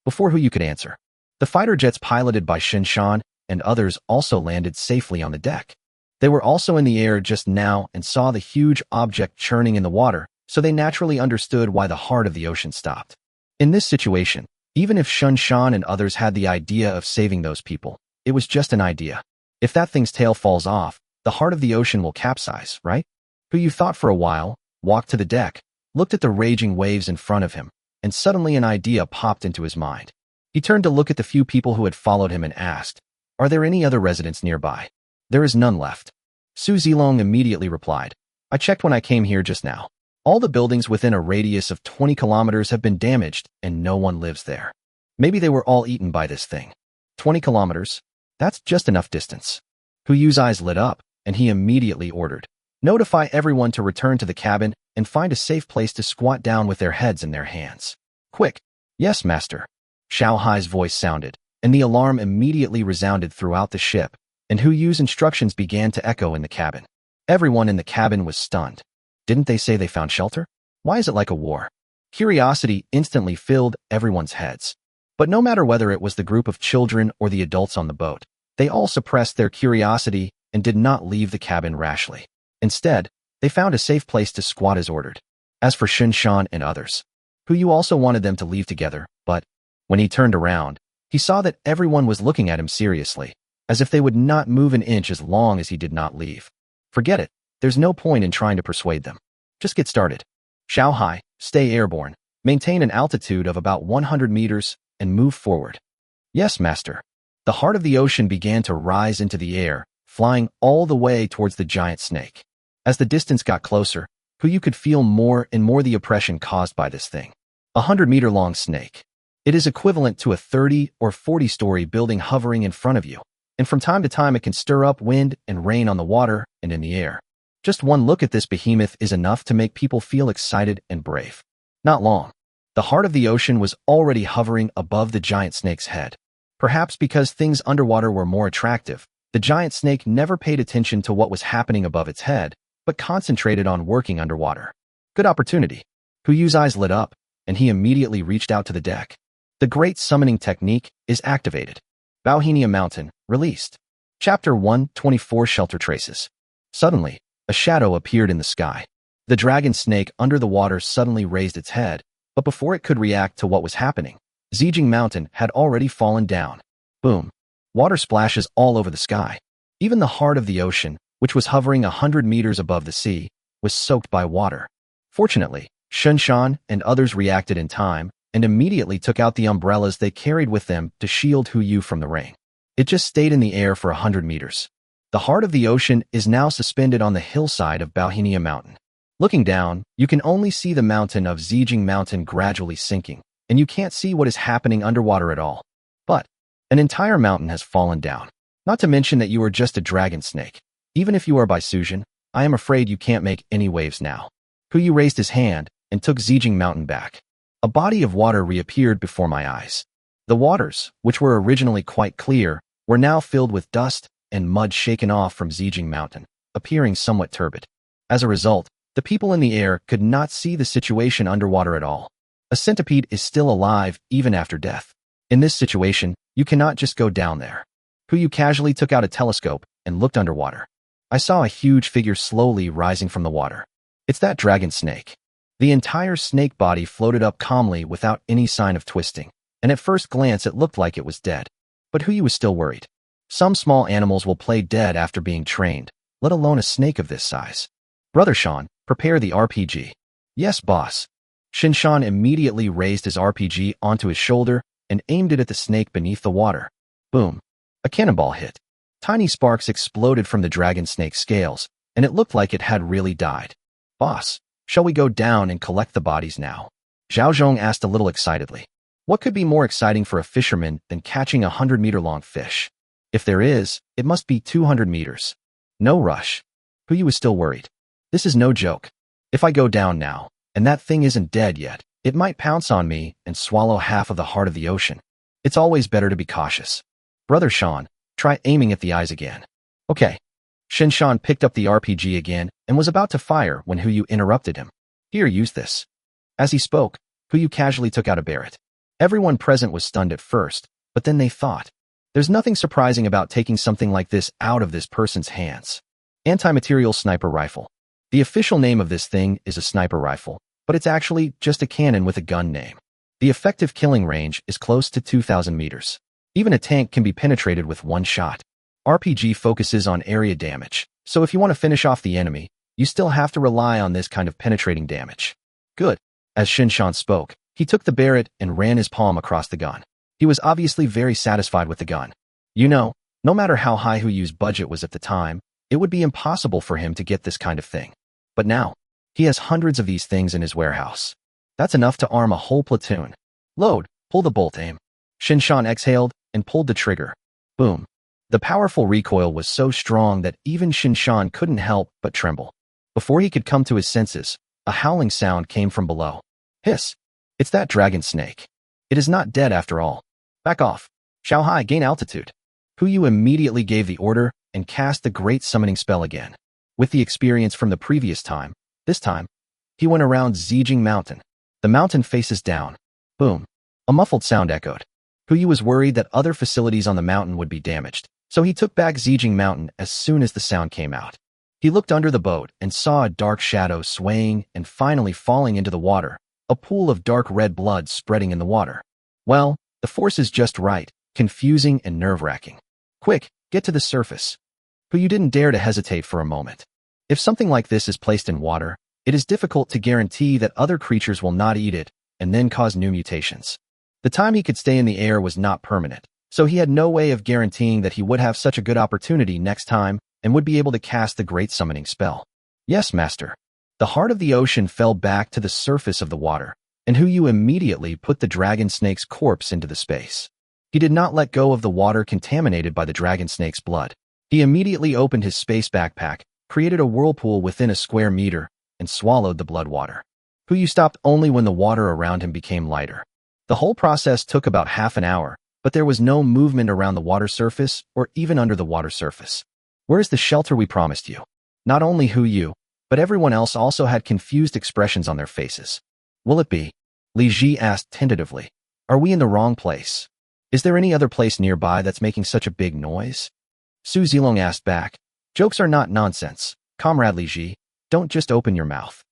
Before Hu could answer, the fighter jets piloted by Shen Shan and others also landed safely on the deck. They were also in the air just now and saw the huge object churning in the water, so they naturally understood why the heart of the ocean stopped. In this situation, even if Shen Shan and others had the idea of saving those people, it was just an idea. If that thing's tail falls off, the heart of the ocean will capsize, right? Hu thought for a while, walked to the deck, looked at the raging waves in front of him, and suddenly an idea popped into his mind. He turned to look at the few people who had followed him and asked, "Are there any other residents nearby?" "There is none left." Su Zilong immediately replied, "I checked when I came here just now. All the buildings within a radius of 20 kilometers have been damaged and no one lives there. Maybe they were all eaten by this thing." 20 kilometers? That's just enough distance. Hu Yu's eyes lit up, and he immediately ordered, "Notify everyone to return to the cabin and find a safe place to squat down with their heads in their hands. Quick." "Yes, master." Xiao Hai's voice sounded, and the alarm immediately resounded throughout the ship, and Hu Yu's instructions began to echo in the cabin. Everyone in the cabin was stunned. Didn't they say they found shelter? Why is it like a war? Curiosity instantly filled everyone's heads. But no matter whether it was the group of children or the adults on the boat, they all suppressed their curiosity and did not leave the cabin rashly. Instead, they found a safe place to squat as ordered. As for Shan and others, Hu Yu also wanted them to leave together, but when he turned around, he saw that everyone was looking at him seriously, as if they would not move an inch as long as he did not leave. Forget it. There's no point in trying to persuade them. Just get started. Xiao Hai, stay airborne, maintain an altitude of about 100 meters, and move forward. Yes, master. The heart of the ocean began to rise into the air, flying all the way towards the giant snake. As the distance got closer, Hu Yu could feel more and more the oppression caused by this thing. 100-meter-long snake. It is equivalent to a 30 or 40-story building hovering in front of you, and from time to time it can stir up wind and rain on the water and in the air. Just one look at this behemoth is enough to make people feel excited and brave. Not long. The heart of the ocean was already hovering above the giant snake's head. Perhaps because things underwater were more attractive, the giant snake never paid attention to what was happening above its head, but concentrated on working underwater. Good opportunity. Hu Yu's eyes lit up, and he immediately reached out to the deck. The great summoning technique is activated. Bauhinia Mountain, released. Chapter 124 Shelter Traces. Suddenly, a shadow appeared in the sky. The dragon snake under the water suddenly raised its head, but before it could react to what was happening, Zijing Mountain had already fallen down. Boom. Water splashes all over the sky. Even the heart of the ocean, which was hovering 100 meters above the sea, was soaked by water. Fortunately, Shan and others reacted in time and immediately took out the umbrellas they carried with them to shield Hu Yu from the rain. It just stayed in the air for 100 meters. The heart of the ocean is now suspended on the hillside of Bauhinia Mountain. Looking down, you can only see the mountain of Zijing Mountain gradually sinking, and you can't see what is happening underwater at all. But an entire mountain has fallen down. Not to mention that you are just a dragon snake. Even if you are by Sujin, I am afraid you can't make any waves now. Hu Yu raised his hand and took Zijing Mountain back. A body of water reappeared before my eyes. The waters, which were originally quite clear, were now filled with dust and mud shaken off from Zijing Mountain, appearing somewhat turbid. As a result, the people in the air could not see the situation underwater at all. A centipede is still alive even after death. In this situation, you cannot just go down there. Hu Yu casually took out a telescope and looked underwater. I saw a huge figure slowly rising from the water. It's that dragon snake. The entire snake body floated up calmly without any sign of twisting, and at first glance it looked like it was dead. But Hu Yu was still worried. Some small animals will play dead after being trained, let alone a snake of this size. Brother Shan, prepare the RPG. Yes, boss. Shan immediately raised his RPG onto his shoulder and aimed it at the snake beneath the water. Boom. A cannonball hit. Tiny sparks exploded from the dragon snake's scales, and it looked like it had really died. Boss, shall we go down and collect the bodies now? Zhao Zhong asked a little excitedly. What could be more exciting for a fisherman than catching a 100-meter-long fish? If there is, it must be 200 meters. No rush. Hu Yu was still worried. This is no joke. If I go down now, and that thing isn't dead yet, it might pounce on me and swallow half of the heart of the ocean. It's always better to be cautious. Brother Shan, try aiming at the eyes again. Okay. Shan picked up the RPG again and was about to fire when Hu Yu interrupted him. Here, use this. As he spoke, Hu Yu casually took out a Barrett. Everyone present was stunned at first, but then they thought, there's nothing surprising about taking something like this out of this person's hands. Anti-material sniper rifle. The official name of this thing is a sniper rifle, but it's actually just a cannon with a gun name. The effective killing range is close to 2,000 meters. Even a tank can be penetrated with one shot. RPG focuses on area damage, so if you want to finish off the enemy, you still have to rely on this kind of penetrating damage. Good. As Shan spoke, he took the Barrett and ran his palm across the gun. He was obviously very satisfied with the gun. You know, no matter how high Hu Yu's budget was at the time, it would be impossible for him to get this kind of thing. But now, he has hundreds of these things in his warehouse. That's enough to arm a whole platoon. Load, pull the bolt, aim. Shinshan exhaled and pulled the trigger. Boom. The powerful recoil was so strong that even Shinshan couldn't help but tremble. Before he could come to his senses, a howling sound came from below. Hiss. It's that dragon snake. It is not dead after all. Back off. Xiao Hai, gain altitude. Hu Yu immediately gave the order and cast the great summoning spell again. With the experience from the previous time, this time, he went around Zijing Mountain. The mountain faces down. Boom. A muffled sound echoed. Hu Yu was worried that other facilities on the mountain would be damaged, so he took back Zijing Mountain as soon as the sound came out. He looked under the boat and saw a dark shadow swaying and finally falling into the water, a pool of dark red blood spreading in the water. Well, the force is just right, confusing and nerve-wracking. Quick, get to the surface. Hu Yu didn't dare to hesitate for a moment. If something like this is placed in water, it is difficult to guarantee that other creatures will not eat it and then cause new mutations. The time he could stay in the air was not permanent, so he had no way of guaranteeing that he would have such a good opportunity next time and would be able to cast the great summoning spell. Yes, master. The heart of the ocean fell back to the surface of the water, and Hu Yu immediately put the dragon snake's corpse into the space. He did not let go of the water contaminated by the dragon snake's blood. He immediately opened his space backpack, created a whirlpool within a square meter, and swallowed the blood water. Hu Yu stopped only when the water around him became lighter. The whole process took about half an hour, but there was no movement around the water surface or even under the water surface. Where's the shelter we promised you? Not only Hu Yu, but everyone else also had confused expressions on their faces. Will it be? Li Ji asked tentatively. Are we in the wrong place? Is there any other place nearby that's making such a big noise? Su Zilong asked back. Jokes are not nonsense. Comrade Li Ji, don't just open your mouth.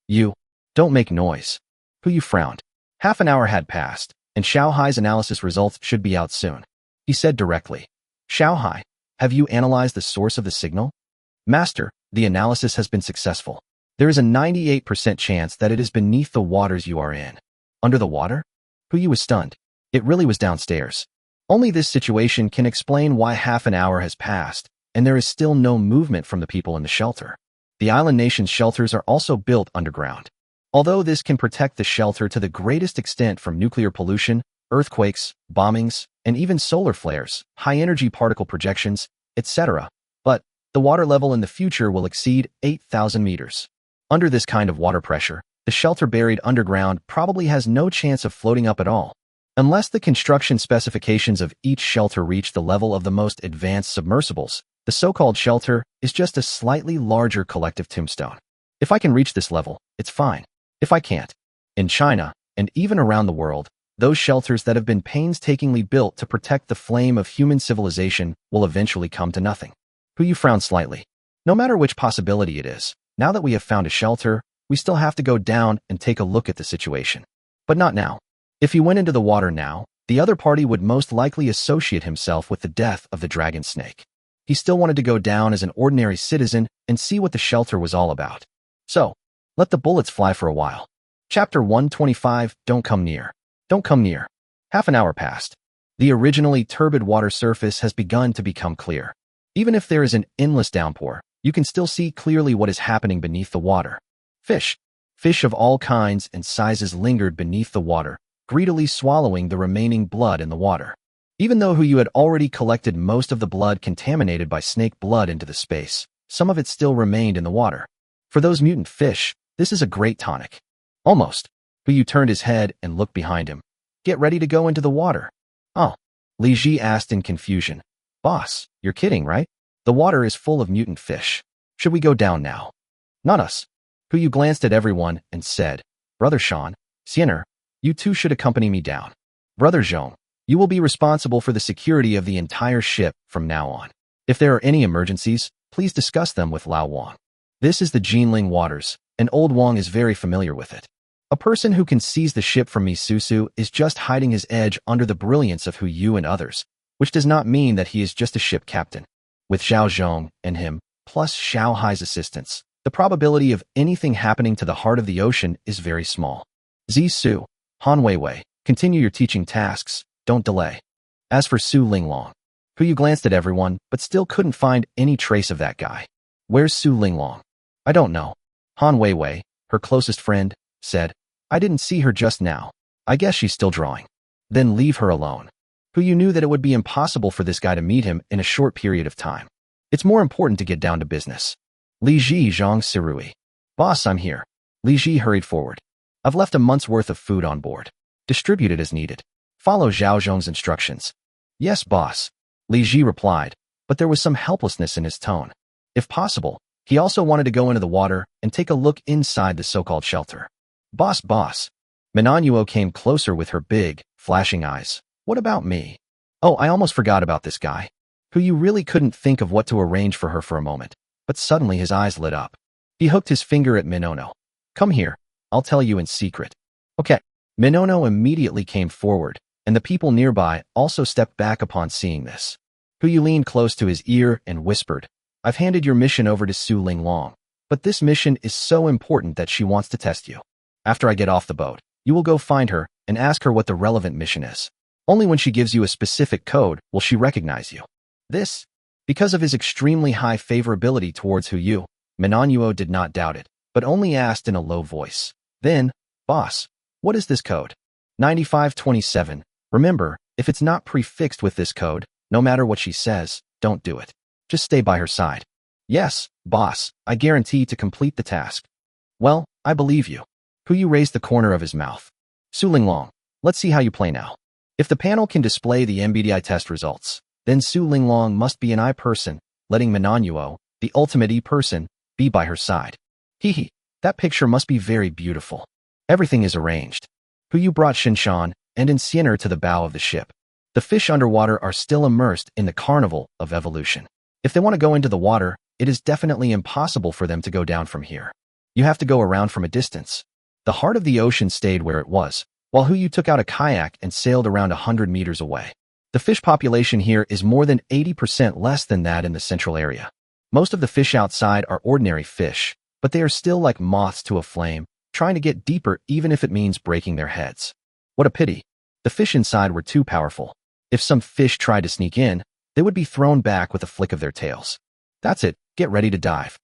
You, don't make noise. Hu Yu frowned. Half an hour had passed, and Xiao Hai's analysis results should be out soon. He said directly. Xiao Hai, have you analyzed the source of the signal? Master, the analysis has been successful. There is a 98% chance that it is beneath the waters you are in. Under the water? Hu Yu was stunned. It really was downstairs. Only this situation can explain why half an hour has passed, and there is still no movement from the people in the shelter. The island nation's shelters are also built underground. Although this can protect the shelter to the greatest extent from nuclear pollution, earthquakes, bombings, and even solar flares, high-energy particle projections, etc., but the water level in the future will exceed 8,000 meters. Under this kind of water pressure, the shelter buried underground probably has no chance of floating up at all. Unless the construction specifications of each shelter reach the level of the most advanced submersibles, the so-called shelter is just a slightly larger collective tombstone. If I can reach this level, it's fine. If I can't, in China, and even around the world, those shelters that have been painstakingly built to protect the flame of human civilization will eventually come to nothing. Hu Yu frowned slightly. No matter which possibility it is, now that we have found a shelter, we still have to go down and take a look at the situation. But not now. If he went into the water now, the other party would most likely associate himself with the death of the dragon snake. He still wanted to go down as an ordinary citizen and see what the shelter was all about. So, let the bullets fly for a while. Chapter 125, Don't Come Near. Don't come near. Half an hour passed. The originally turbid water surface has begun to become clear. Even if there is an endless downpour, you can still see clearly what is happening beneath the water. Fish. Fish of all kinds and sizes lingered beneath the water, greedily swallowing the remaining blood in the water. Even though Hu Yu had already collected most of the blood contaminated by snake blood into the space, some of it still remained in the water. For those mutant fish, this is a great tonic. Almost. Hu Yu turned his head and looked behind him. Get ready to go into the water. Oh. Li Ji asked in confusion. Boss, you're kidding, right? The water is full of mutant fish. Should we go down now? Not us. Hu Yu glanced at everyone and said, Brother Sean, Siener, you two should accompany me down. Brother Zhong, you will be responsible for the security of the entire ship from now on. If there are any emergencies, please discuss them with Lao Wang. This is the Jinling waters, and Old Wang is very familiar with it. A person who can seize the ship from Mi Susu is just hiding his edge under the brilliance of Hu Yu and others, which does not mean that he is just a ship captain. With Xiao Zhong and him, plus Xiao Hai's assistance, the probability of anything happening to the heart of the ocean is very small. Zi Su, Han Weiwei, continue your teaching tasks, Don't delay. As for Su Linglong, Huyu glanced at everyone, but still couldn't find any trace of that guy. Where's Su Linglong? I don't know. Han Weiwei, her closest friend, said. I didn't see her just now. I guess she's still drawing. Then leave her alone. Huyu knew that it would be impossible for this guy to meet him in a short period of time. It's more important to get down to business. Li Ji Zhang Sirui. Boss, I'm here. Li Ji hurried forward. I've left a month's worth of food on board. Distribute it as needed. Follow Zhao Zhong's instructions. Yes, boss. Li Ji replied, but there was some helplessness in his tone. If possible, he also wanted to go into the water and take a look inside the so-called shelter. Boss. Manhwa came closer with her big, flashing eyes. What about me? Oh, I almost forgot about this guy. Huyu really couldn't think of what to arrange for her for a moment, but suddenly his eyes lit up. He hooked his finger at Minono. Come here, I'll tell you in secret. Okay. Minono immediately came forward, and the people nearby also stepped back upon seeing this. Huyu leaned close to his ear and whispered, I've handed your mission over to Su Linglong, but this mission is so important that she wants to test you. After I get off the boat, you will go find her and ask her what the relevant mission is. Only when she gives you a specific code will she recognize you. This, because of his extremely high favorability towards Huyu, Manhwa did not doubt it, but only asked in a low voice. Then, boss, what is this code? 9527. Remember, if it's not prefixed with this code, no matter what she says, don't do it. Just stay by her side. Yes, boss, I guarantee to complete the task. Well, I believe you. Huyu raised the corner of his mouth. Su Linglong, let's see how you play now. If the panel can display the MBTI test results, then Su Linglong must be an I person, letting Manhwa, the ultimate E person, be by her side. Hehe, that picture must be very beautiful. Everything is arranged. Huyu brought Shinshan and Insianer to the bow of the ship. The fish underwater are still immersed in the carnival of evolution. If they want to go into the water, it is definitely impossible for them to go down from here. You have to go around from a distance. The heart of the ocean stayed where it was, while Huyu took out a kayak and sailed around 100 meters away. The fish population here is more than 80% less than that in the central area. Most of the fish outside are ordinary fish, but they are still like moths to a flame, trying to get deeper even if it means breaking their heads. What a pity. The fish inside were too powerful. If some fish tried to sneak in, they would be thrown back with a flick of their tails. That's it, get ready to dive.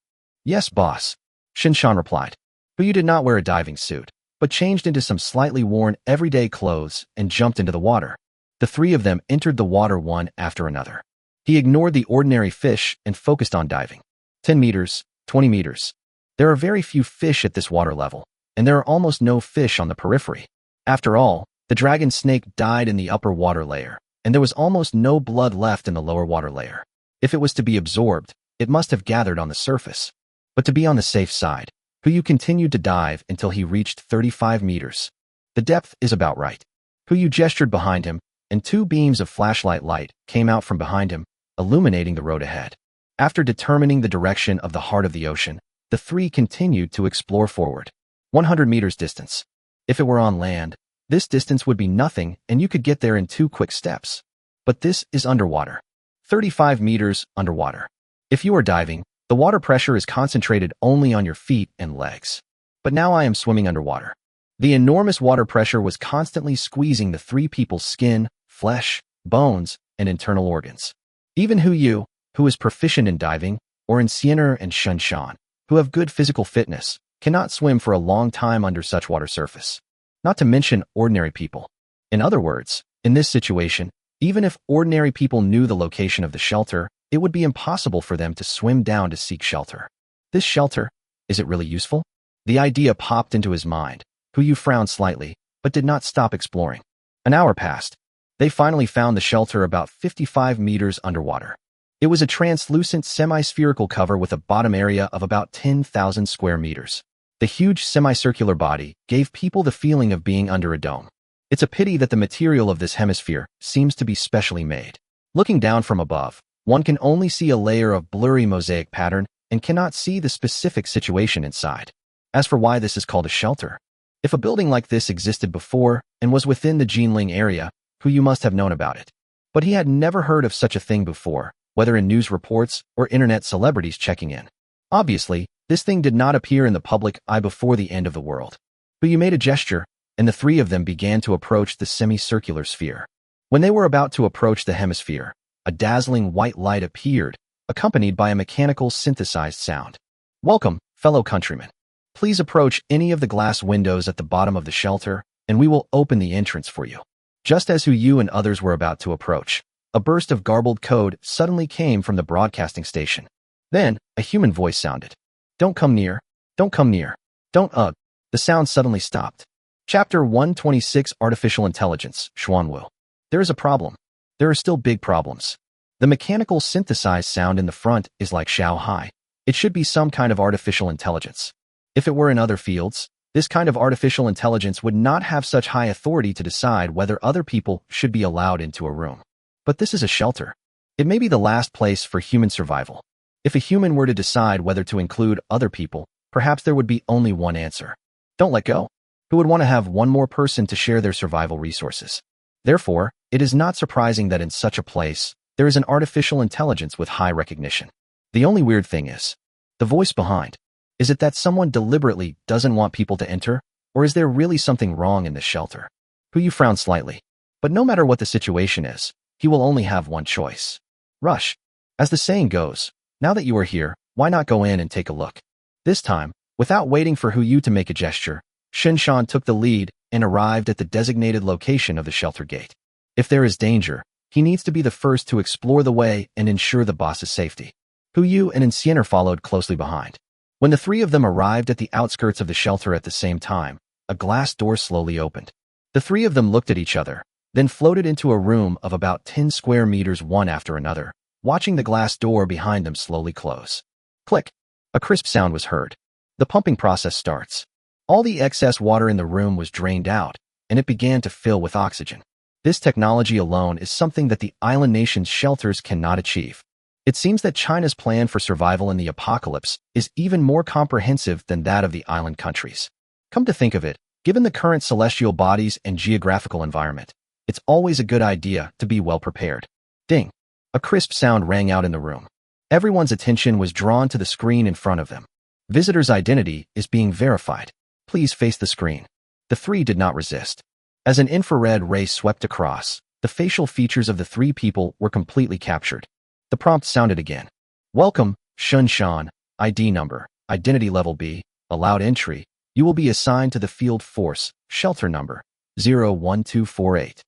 Yes, boss. Shinshan replied. Huyu did not wear a diving suit, but changed into some slightly worn everyday clothes and jumped into the water. The three of them entered the water one after another. He ignored the ordinary fish and focused on diving. 10 meters, 20 meters. There are very few fish at this water level, and there are almost no fish on the periphery. After all, the dragon snake died in the upper water layer, and there was almost no blood left in the lower water layer. If it was to be absorbed, it must have gathered on the surface. But to be on the safe side, Huyu continued to dive until he reached 35 meters. The depth is about right. Huyu gestured behind him, and two beams of flashlight light came out from behind him, illuminating the road ahead. After determining the direction of the heart of the ocean, the three continued to explore forward. 100 meters distance. If it were on land, this distance would be nothing and you could get there in 2 quick steps. But this is underwater. 35 meters underwater. If you are diving, the water pressure is concentrated only on your feet and legs. But now I am swimming underwater. The enormous water pressure was constantly squeezing the three people's skin, flesh, bones, and internal organs. Even Huyu, who is proficient in diving, or Insianer and Shinshan, who have good physical fitness, cannot swim for a long time under such water surface. Not to mention ordinary people. In other words, in this situation, even if ordinary people knew the location of the shelter, it would be impossible for them to swim down to seek shelter. This shelter, is it really useful? The idea popped into his mind. Huyu frowned slightly, but did not stop exploring. An hour passed. They finally found the shelter about 55 meters underwater. It was a translucent semi-spherical cover with a bottom area of about 10,000 square meters. The huge semicircular body gave people the feeling of being under a dome. It's a pity that the material of this hemisphere seems to be specially made. Looking down from above, one can only see a layer of blurry mosaic pattern and cannot see the specific situation inside. As for why this is called a shelter, if a building like this existed before and was within the Jinling area, Huyu must have known about it. But he had never heard of such a thing before, whether in news reports or internet celebrities checking in. Obviously, this thing did not appear in the public eye before the end of the world. Huyu made a gesture, and the three of them began to approach the semicircular sphere. When they were about to approach the hemisphere, a dazzling white light appeared, accompanied by a mechanical synthesized sound. Welcome, fellow countrymen. Please approach any of the glass windows at the bottom of the shelter, and we will open the entrance for you. Just as Yu and others were about to approach, a burst of garbled code suddenly came from the broadcasting station. Then, a human voice sounded. Don't come near. Don't come near. Don't ugh. The sound suddenly stopped. Chapter 126 Artificial Intelligence, Xuanwu. There is a problem. There are still big problems. The mechanical synthesized sound in the front is like Xiao Hai. It should be some kind of artificial intelligence. If it were in other fields, this kind of artificial intelligence would not have such high authority to decide whether other people should be allowed into a room. But this is a shelter. It may be the last place for human survival. If a human were to decide whether to include other people, perhaps there would be only one answer. Don't let go. Who would want to have one more person to share their survival resources? Therefore, it is not surprising that in such a place, there is an artificial intelligence with high recognition. The only weird thing is, the voice behind. Is it that someone deliberately doesn't want people to enter, or is there really something wrong in this shelter? Yu frowned slightly. But no matter what the situation is, he will only have one choice. Rush. As the saying goes, now that you are here, why not go in and take a look? This time, without waiting for Yu to make a gesture, Shinshan took the lead and arrived at the designated location of the shelter gate. If there is danger, he needs to be the first to explore the way and ensure the boss's safety. Yu and Xianer followed closely behind. When the three of them arrived at the outskirts of the shelter at the same time, a glass door slowly opened. The three of them looked at each other, then floated into a room of about 10 square meters one after another, watching the glass door behind them slowly close. Click. A crisp sound was heard. The pumping process starts. All the excess water in the room was drained out, and it began to fill with oxygen. This technology alone is something that the island nation's shelters cannot achieve. It seems that China's plan for survival in the apocalypse is even more comprehensive than that of the island countries. Come to think of it, given the current celestial bodies and geographical environment, it's always a good idea to be well prepared. Ding! A crisp sound rang out in the room. Everyone's attention was drawn to the screen in front of them. Visitor's identity is being verified. Please face the screen. The three did not resist. As an infrared ray swept across, the facial features of the three people were completely captured. The prompt sounded again. Welcome, Shunshan, ID number, identity level B, allowed entry. You will be assigned to the field force, shelter number, 01248.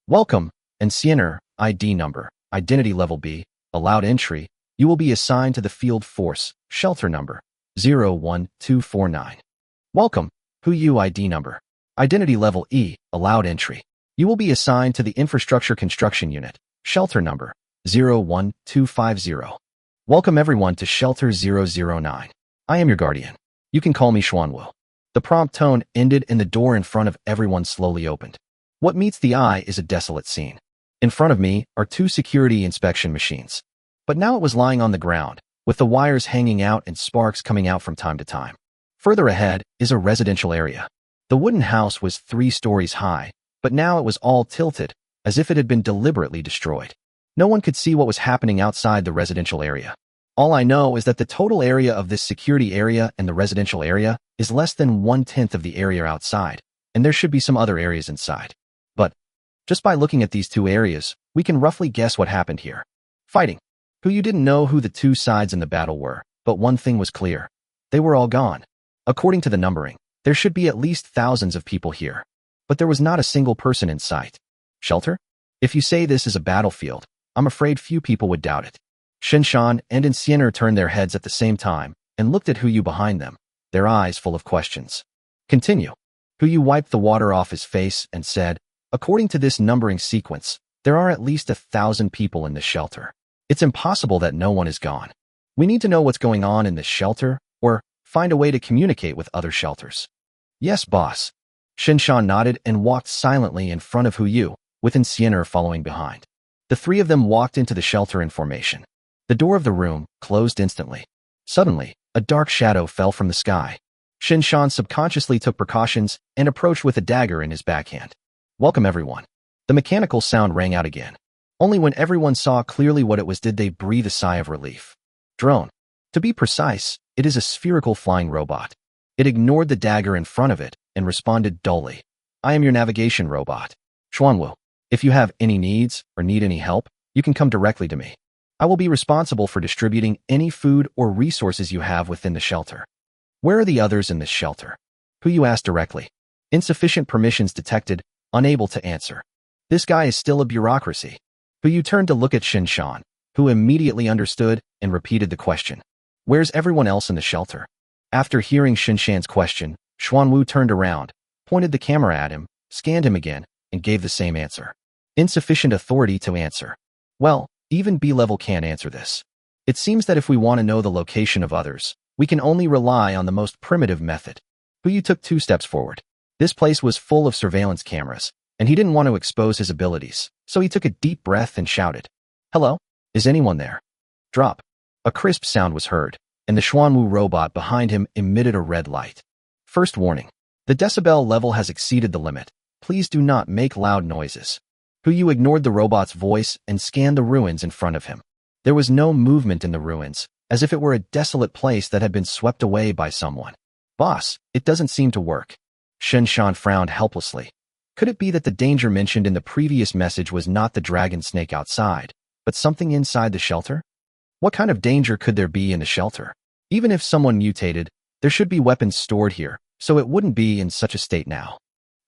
Welcome, Xianer, ID number, identity level B, allowed entry. You will be assigned to the field force, shelter number, 01249. Welcome, Yu ID number, identity level E, allowed entry. You will be assigned to the infrastructure construction unit, shelter number, 01250. Welcome everyone to Shelter 009. I am your guardian. You can call me Xuanwu. The prompt tone ended and the door in front of everyone slowly opened. What meets the eye is a desolate scene. In front of me are two security inspection machines. But now it was lying on the ground, with the wires hanging out and sparks coming out from time to time. Further ahead is a residential area. The wooden house was 3 stories high, but now it was all tilted, as if it had been deliberately destroyed. No one could see what was happening outside the residential area. All I know is that the total area of this security area and the residential area is less than 1/10 of the area outside, and there should be some other areas inside. But, just by looking at these 2 areas, we can roughly guess what happened here. Fighting. You didn't know who the 2 sides in the battle were, but one thing was clear. They were all gone. According to the numbering, there should be at least thousands of people here. But there was not a single person in sight. Shelter? If you say this is a battlefield, I'm afraid few people would doubt it. Shinshan and Xianer turned their heads at the same time and looked at Yu behind them, their eyes full of questions. Continue. Yu wiped the water off his face and said, according to this numbering sequence, there are at least 1,000 people in this shelter. It's impossible that no one is gone. We need to know what's going on in this shelter, or find a way to communicate with other shelters. Yes, boss. Shinshan nodded and walked silently in front of Yu, with Xianer following behind. The 3 of them walked into the shelter in formation. The door of the room closed instantly. Suddenly, a dark shadow fell from the sky. Shinshan subconsciously took precautions and approached with a dagger in his backhand. Welcome everyone. The mechanical sound rang out again. Only when everyone saw clearly what it was did they breathe a sigh of relief. Drone. To be precise, it is a spherical flying robot. It ignored the dagger in front of it and responded dully. I am your navigation robot. Xuanwu. If you have any needs or need any help, you can come directly to me. I will be responsible for distributing any food or resources you have within the shelter. Where are the others in this shelter? Who you asked directly. Insufficient permissions detected, unable to answer. This guy is still a bureaucracy. Who you turned to look at Shinshan, who immediately understood and repeated the question. Where's everyone else in the shelter? After hearing Shinshan's question, Xuanwu turned around, pointed the camera at him, scanned him again, and gave the same answer. Insufficient authority to answer. Well, even B-level can't answer this. It seems that if we want to know the location of others, we can only rely on the most primitive method. Hu Yu took 2 steps forward. This place was full of surveillance cameras, and he didn't want to expose his abilities, so he took a deep breath and shouted, "Hello? Is anyone there?" Drop. A crisp sound was heard, and the Xuanwu robot behind him emitted a red light. First warning. The decibel level has exceeded the limit. Please do not make loud noises. Hu Yu ignored the robot's voice and scanned the ruins in front of him. There was no movement in the ruins, as if it were a desolate place that had been swept away by someone. Boss, it doesn't seem to work. Shinshan frowned helplessly. Could it be that the danger mentioned in the previous message was not the dragon snake outside, but something inside the shelter? What kind of danger could there be in the shelter? Even if someone mutated, there should be weapons stored here, so it wouldn't be in such a state now.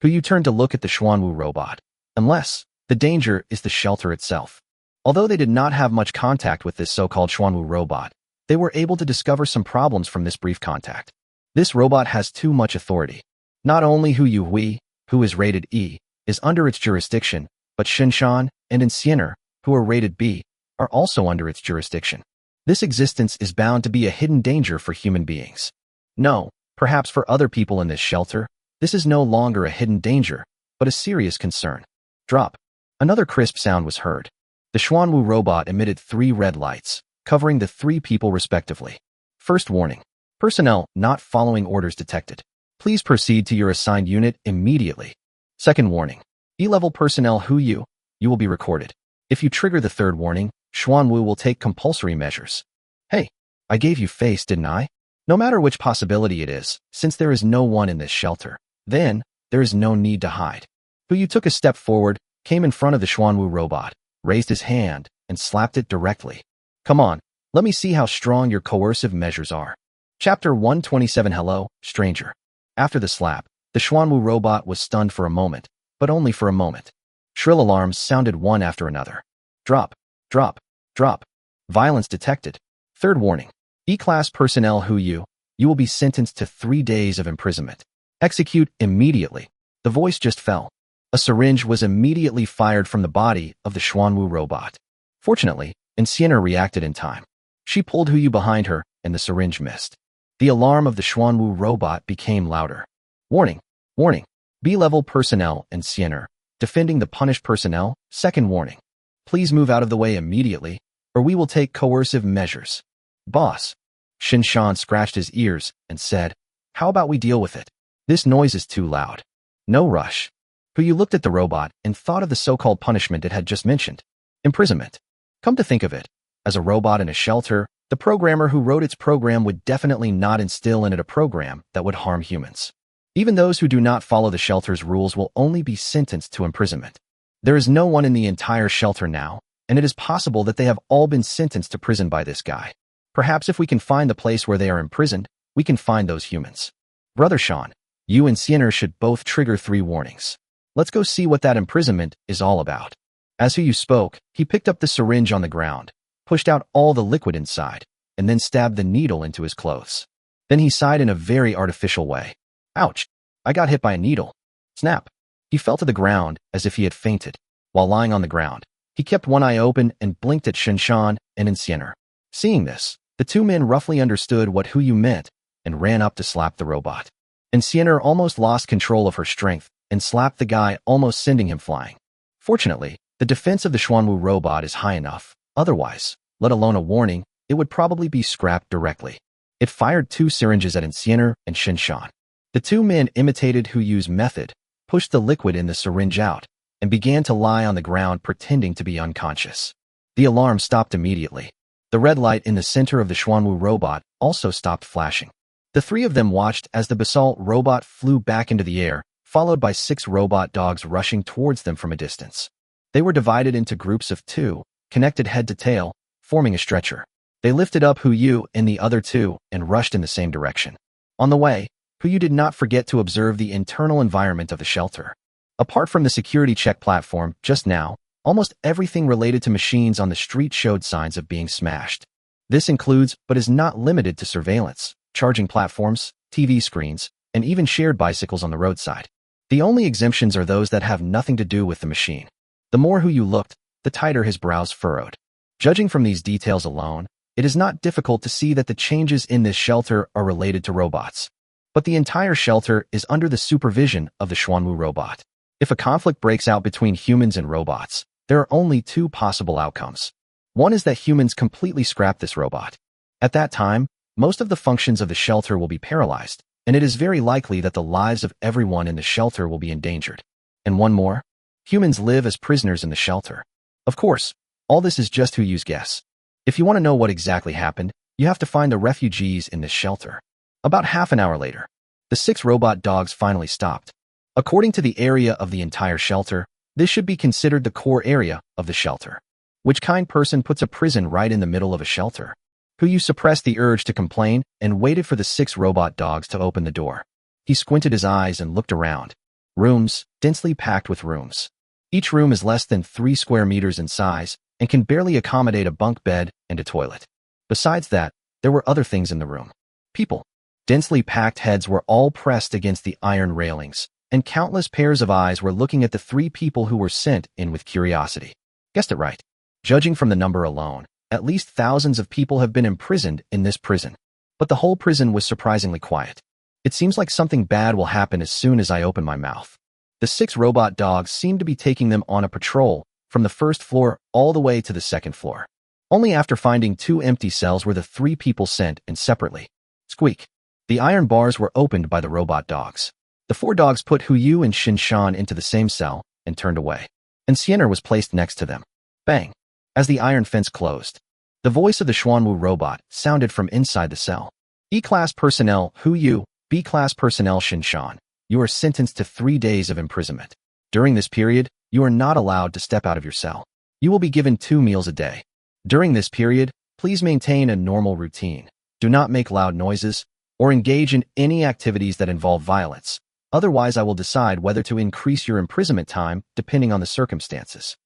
Hu Yu turned to look at the Xuanwu robot. Unless the danger is the shelter itself. Although they did not have much contact with this so-called Xuanwu robot, they were able to discover some problems from this brief contact. This robot has too much authority. Not only Hu Yu Hui, who is rated E, is under its jurisdiction, but Shinshan and Insianer, who are rated B, are also under its jurisdiction. This existence is bound to be a hidden danger for human beings. No, perhaps for other people in this shelter, this is no longer a hidden danger, but a serious concern. Drop. Another crisp sound was heard. The Xuanwu robot emitted 3 red lights, covering the 3 people respectively. First warning. Personnel not following orders detected. Please proceed to your assigned unit immediately. Second warning. E-level personnel Hu Yu, you will be recorded. If you trigger the third warning, Xuanwu will take compulsory measures. Hey, I gave you face, didn't I? No matter which possibility it is, since there is no one in this shelter, then there is no need to hide. Hu Yu took a step forward, came in front of the Xuanwu robot, raised his hand, and slapped it directly. Come on, let me see how strong your coercive measures are. Chapter 127. Hello, stranger. After the slap, the Xuanwu robot was stunned for a moment, but only for a moment. Shrill alarms sounded one after another. Drop, drop, drop. Violence detected. Third warning. E-class personnel Hu Yu, you will be sentenced to 3 days of imprisonment. Execute immediately. The voice just fell. A syringe was immediately fired from the body of the Xuanwu robot. Fortunately, Insianer reacted in time. She pulled Hu Yu behind her, and the syringe missed. The alarm of the Xuanwu robot became louder. Warning, warning. B-level personnel Insianer, defending the punished personnel, second warning. Please move out of the way immediately, or we will take coercive measures. Boss. Shinshan scratched his ears and said, how about we deal with it? This noise is too loud. No rush. Hu Yu looked at the robot and thought of the so-called punishment it had just mentioned. Imprisonment. Come to think of it, as a robot in a shelter, the programmer who wrote its program would definitely not instill in it a program that would harm humans. Even those who do not follow the shelter's rules will only be sentenced to imprisonment. There is no one in the entire shelter now, and it is possible that they have all been sentenced to prison by this guy. Perhaps if we can find the place where they are imprisoned, we can find those humans. Brother Sean, you and Sienner should both trigger 3 warnings. Let's go see what that imprisonment is all about. As Hu Yu spoke, he picked up the syringe on the ground, pushed out all the liquid inside, and then stabbed the needle into his clothes. Then he sighed in a very artificial way. Ouch! I got hit by a needle. Snap! He fell to the ground as if he had fainted. While lying on the ground, he kept one eye open and blinked at Shinshan and Insianer. Seeing this, the 2 men roughly understood what Hu Yu meant and ran up to slap the robot. Insianer almost lost control of her strength and slapped the guy, almost sending him flying. Fortunately, the defense of the Xuanwu robot is high enough. Otherwise, let alone a warning, it would probably be scrapped directly. It fired 2 syringes at Insianer and Shinshan. The 2 men imitated Hu Yu's method, pushed the liquid in the syringe out, and began to lie on the ground pretending to be unconscious. The alarm stopped immediately. The red light in the center of the Xuanwu robot also stopped flashing. The 3 of them watched as the basalt robot flew back into the air, followed by 6 robot dogs rushing towards them from a distance. They were divided into groups of 2, connected head to tail, forming a stretcher. They lifted up Huyu and the other 2 and rushed in the same direction. On the way, Huyu did not forget to observe the internal environment of the shelter. Apart from the security check platform, just now, almost everything related to machines on the street showed signs of being smashed. This includes, but is not limited to surveillance, charging platforms, TV screens, and even shared bicycles on the roadside. The only exemptions are those that have nothing to do with the machine. The more Huyu looked, the tighter his brows furrowed. Judging from these details alone, it is not difficult to see that the changes in this shelter are related to robots. But the entire shelter is under the supervision of the Xuanwu robot. If a conflict breaks out between humans and robots, there are only 2 possible outcomes. One is that humans completely scrap this robot. At that time, most of the functions of the shelter will be paralyzed, and it is very likely that the lives of everyone in the shelter will be endangered. And one more, humans live as prisoners in the shelter. Of course, all this is just Huyu's guess. If you want to know what exactly happened, you have to find the refugees in this shelter. About half an hour later, the 6 robot dogs finally stopped. According to the area of the entire shelter, this should be considered the core area of the shelter. Which kind person puts a prison right in the middle of a shelter? Huyu suppressed the urge to complain and waited for the 6 robot dogs to open the door. He squinted his eyes and looked around. Rooms, densely packed with rooms. Each room is less than 3 square meters in size and can barely accommodate a bunk bed and a toilet. Besides that, there were other things in the room. People. Densely packed heads were all pressed against the iron railings, and countless pairs of eyes were looking at the 3 people who were sent in with curiosity. Guessed it right. Judging from the number alone, at least thousands of people have been imprisoned in this prison. But the whole prison was surprisingly quiet. It seems like something bad will happen as soon as I open my mouth. The 6 robot dogs seemed to be taking them on a patrol from the first floor all the way to the second floor. Only after finding 2 empty cells were the 3 people sent in separately. Squeak. The iron bars were opened by the robot dogs. The 4 dogs put Huyu and Shinshan into the same cell and turned away. And Siener was placed next to them. Bang. As the iron fence closed, the voice of the Xuanwu robot sounded from inside the cell. E-class personnel Huyu, B-class personnel Shinshan, you are sentenced to 3 days of imprisonment. During this period, you are not allowed to step out of your cell. You will be given 2 meals a day. During this period, please maintain a normal routine. Do not make loud noises or engage in any activities that involve violence. Otherwise, I will decide whether to increase your imprisonment time depending on the circumstances.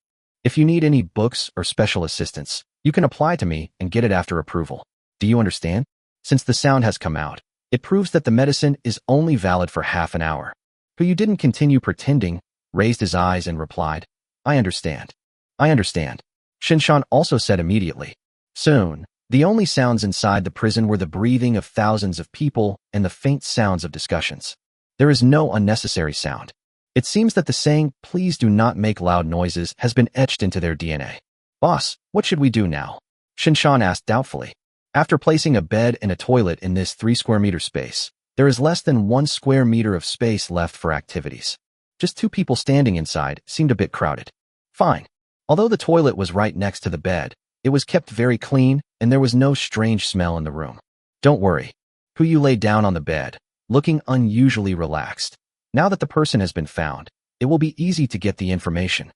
If you need any books or special assistance, you can apply to me and get it after approval. Do you understand? Since the sound has come out, it proves that the medicine is only valid for half an hour. Huyu didn't continue pretending, raised his eyes and replied, I understand. I understand. Shinshan also said immediately. Soon, the only sounds inside the prison were the breathing of thousands of people and the faint sounds of discussions. There is no unnecessary sound. It seems that the saying, please do not make loud noises, has been etched into their DNA. Boss, what should we do now? Shinshan asked doubtfully. After placing a bed and a toilet in this 3 square meter space, there is less than 1 square meter of space left for activities. Just 2 people standing inside seemed a bit crowded. Fine. Although the toilet was right next to the bed, it was kept very clean and there was no strange smell in the room. Don't worry. Huyu lay down on the bed, looking unusually relaxed. Now that the person has been found, it will be easy to get the information.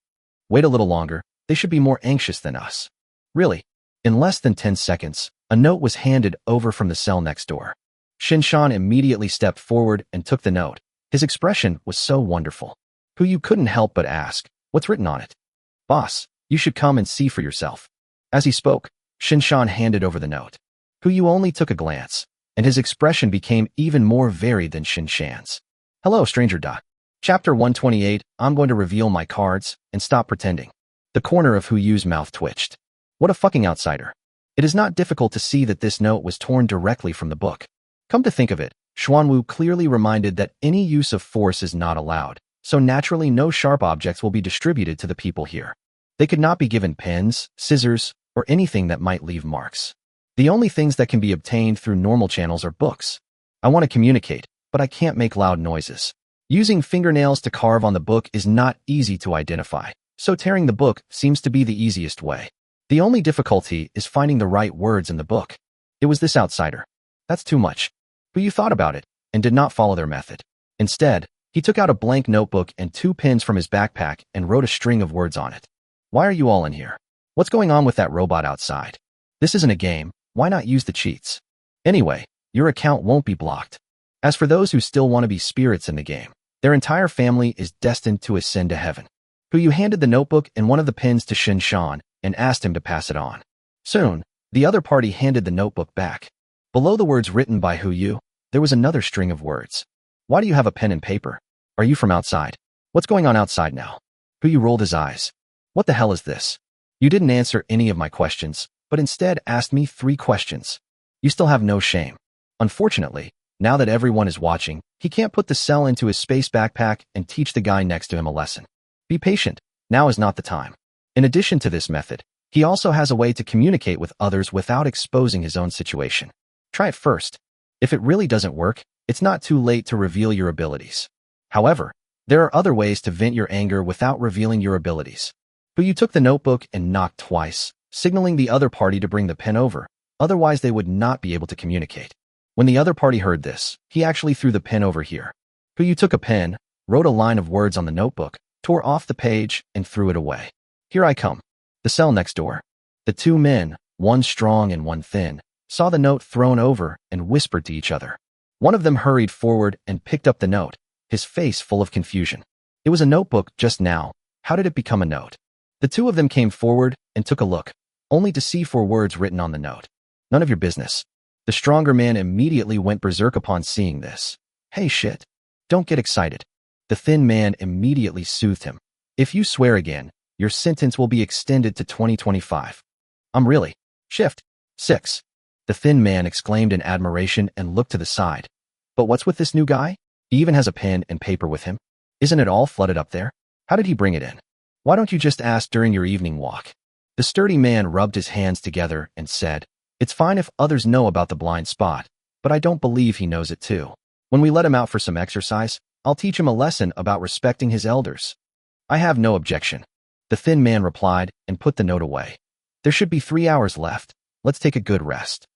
Wait a little longer, they should be more anxious than us. Really? In less than 10 seconds, a note was handed over from the cell next door. Shinshan immediately stepped forward and took the note. His expression was so wonderful. Huyu couldn't help but ask, what's written on it? Boss, you should come and see for yourself. As he spoke, Shinshan handed over the note. Huyu only took a glance, and his expression became even more varied than Shinshan's. Hello, stranger. Chapter 128, I'm going to reveal my cards and stop pretending. The corner of Huyu's mouth twitched. What a fucking outsider. It is not difficult to see that this note was torn directly from the book. Come to think of it, Xuanwu clearly reminded that any use of force is not allowed, so naturally no sharp objects will be distributed to the people here. They could not be given pens, scissors, or anything that might leave marks. The only things that can be obtained through normal channels are books. I want to communicate, but I can't make loud noises. Using fingernails to carve on the book is not easy to identify, so tearing the book seems to be the easiest way. The only difficulty is finding the right words in the book. It was this outsider. That's too much. But you thought about it, and did not follow their method. Instead, he took out a blank notebook and 2 pens from his backpack and wrote a string of words on it. Why are you all in here? What's going on with that robot outside? This isn't a game. Why not use the cheats? Anyway, your account won't be blocked. As for those who still want to be spirits in the game, their entire family is destined to ascend to heaven. Huyu handed the notebook and one of the pens to Shin Shan and asked him to pass it on. Soon, the other party handed the notebook back. Below the words written by Huyu, there was another string of words. Why do you have a pen and paper? Are you from outside? What's going on outside now? Huyu rolled his eyes. What the hell is this? You didn't answer any of my questions, but instead asked me 3 questions. You still have no shame. Unfortunately, now that everyone is watching, he can't put the cell into his space backpack and teach the guy next to him a lesson. Be patient. Now is not the time. In addition to this method, he also has a way to communicate with others without exposing his own situation. Try it first. If it really doesn't work, it's not too late to reveal your abilities. However, there are other ways to vent your anger without revealing your abilities. Huyu took the notebook and knocked twice, signaling the other party to bring the pen over, otherwise they would not be able to communicate. When the other party heard this, he actually threw the pen over here. Huyu took a pen, wrote a line of words on the notebook, tore off the page, and threw it away. Here I come. The cell next door. The 2 men, one strong and one thin, saw the note thrown over and whispered to each other. One of them hurried forward and picked up the note, his face full of confusion. It was a notebook just now. How did it become a note? The 2 of them came forward and took a look, only to see 4 words written on the note. None of your business. The stronger man immediately went berserk upon seeing this. Hey shit. Don't get excited. The thin man immediately soothed him. If you swear again, your sentence will be extended to 2025. Really? Shift. 6. The thin man exclaimed in admiration and looked to the side. But what's with this new guy? He even has a pen and paper with him. Isn't it all flooded up there? How did he bring it in? Why don't you just ask during your evening walk? The sturdy man rubbed his hands together and said, It's fine if others know about the blind spot, but I don't believe he knows it too. When we let him out for some exercise, I'll teach him a lesson about respecting his elders. I have no objection. The thin man replied and put the note away. There should be 3 hours left. Let's take a good rest.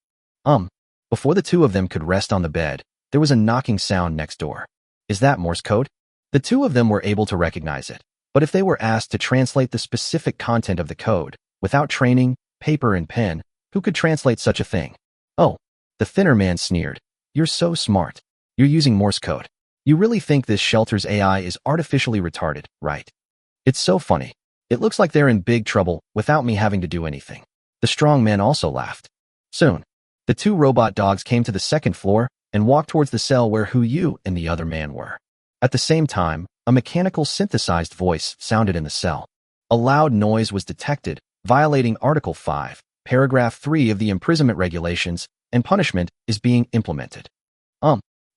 Before the 2 of them could rest on the bed, there was a knocking sound next door. Is that Morse code? The 2 of them were able to recognize it, but if they were asked to translate the specific content of the code, without training, paper and pen, who could translate such a thing? Oh, the thinner man sneered. You're so smart. You're using Morse code. You really think this shelter's AI is artificially retarded, right? It's so funny. It looks like they're in big trouble without me having to do anything. The strong man also laughed. Soon, the 2 robot dogs came to the 2nd floor and walked towards the cell where Huyu and the other man were. At the same time, a mechanical synthesized voice sounded in the cell. A loud noise was detected, violating Article 5, Paragraph 3 of the imprisonment regulations, and punishment is being implemented.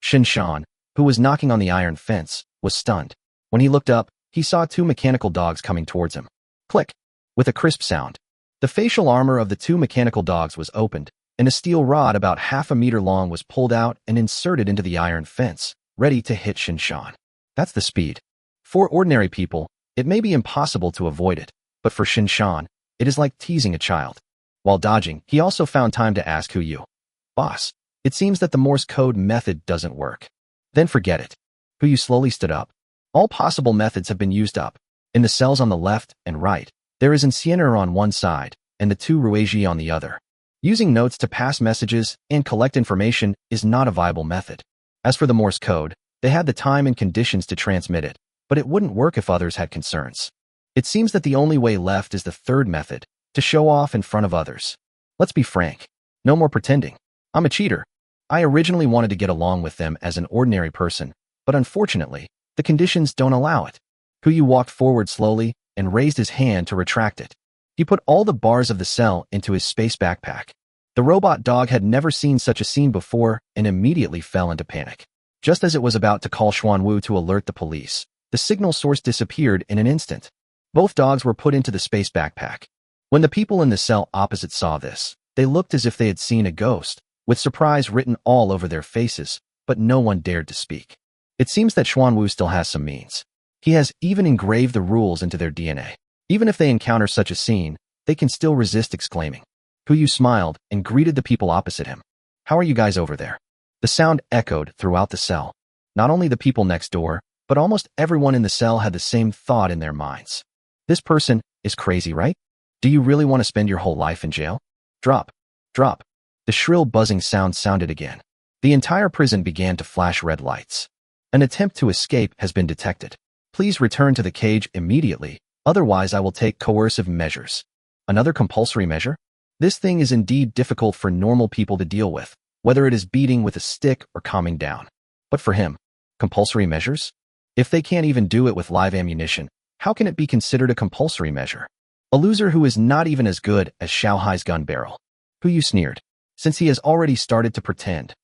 Shin Shan, who was knocking on the iron fence, was stunned. When he looked up, he saw 2 mechanical dogs coming towards him. Click! With a crisp sound. The facial armor of the 2 mechanical dogs was opened, and a steel rod about half a meter long was pulled out and inserted into the iron fence, ready to hit Shin Shan. That's the speed. For ordinary people, it may be impossible to avoid it, but for Shin Shan, it is like teasing a child. While dodging, he also found time to ask Huyu. Boss, it seems that the Morse code method doesn't work. Then forget it. Huyu slowly stood up. All possible methods have been used up. In the cells on the left and right, there is Insienner on one side, and the 2 Rueji on the other. Using notes to pass messages and collect information is not a viable method. As for the Morse code, they had the time and conditions to transmit it, but it wouldn't work if others had concerns. It seems that the only way left is the 3rd method, to show off in front of others. Let's be frank. No more pretending. I'm a cheater. I originally wanted to get along with them as an ordinary person, but unfortunately, the conditions don't allow it. Huyu walked forward slowly and raised his hand to retract it. He put all the bars of the cell into his space backpack. The robot dog had never seen such a scene before and immediately fell into panic. Just as it was about to call Xuanwu to alert the police, the signal source disappeared in an instant. Both dogs were put into the space backpack. When the people in the cell opposite saw this, they looked as if they had seen a ghost, with surprise written all over their faces, but no one dared to speak. It seems that Xuanwu still has some means. He has even engraved the rules into their DNA. Even if they encounter such a scene, they can still resist exclaiming. Huyu smiled and greeted the people opposite him. How are you guys over there? The sound echoed throughout the cell. Not only the people next door, but almost everyone in the cell had the same thought in their minds. This person is crazy, right? Do you really want to spend your whole life in jail? Drop. Drop. The shrill buzzing sound sounded again. The entire prison began to flash red lights. An attempt to escape has been detected. Please return to the cage immediately, otherwise I will take coercive measures. Another compulsory measure? This thing is indeed difficult for normal people to deal with, whether it is beating with a stick or calming down. But for him, compulsory measures? If they can't even do it with live ammunition, how can it be considered a compulsory measure? A loser who is not even as good as Xiaohai's gun barrel. Who you sneered, since he has already started to pretend.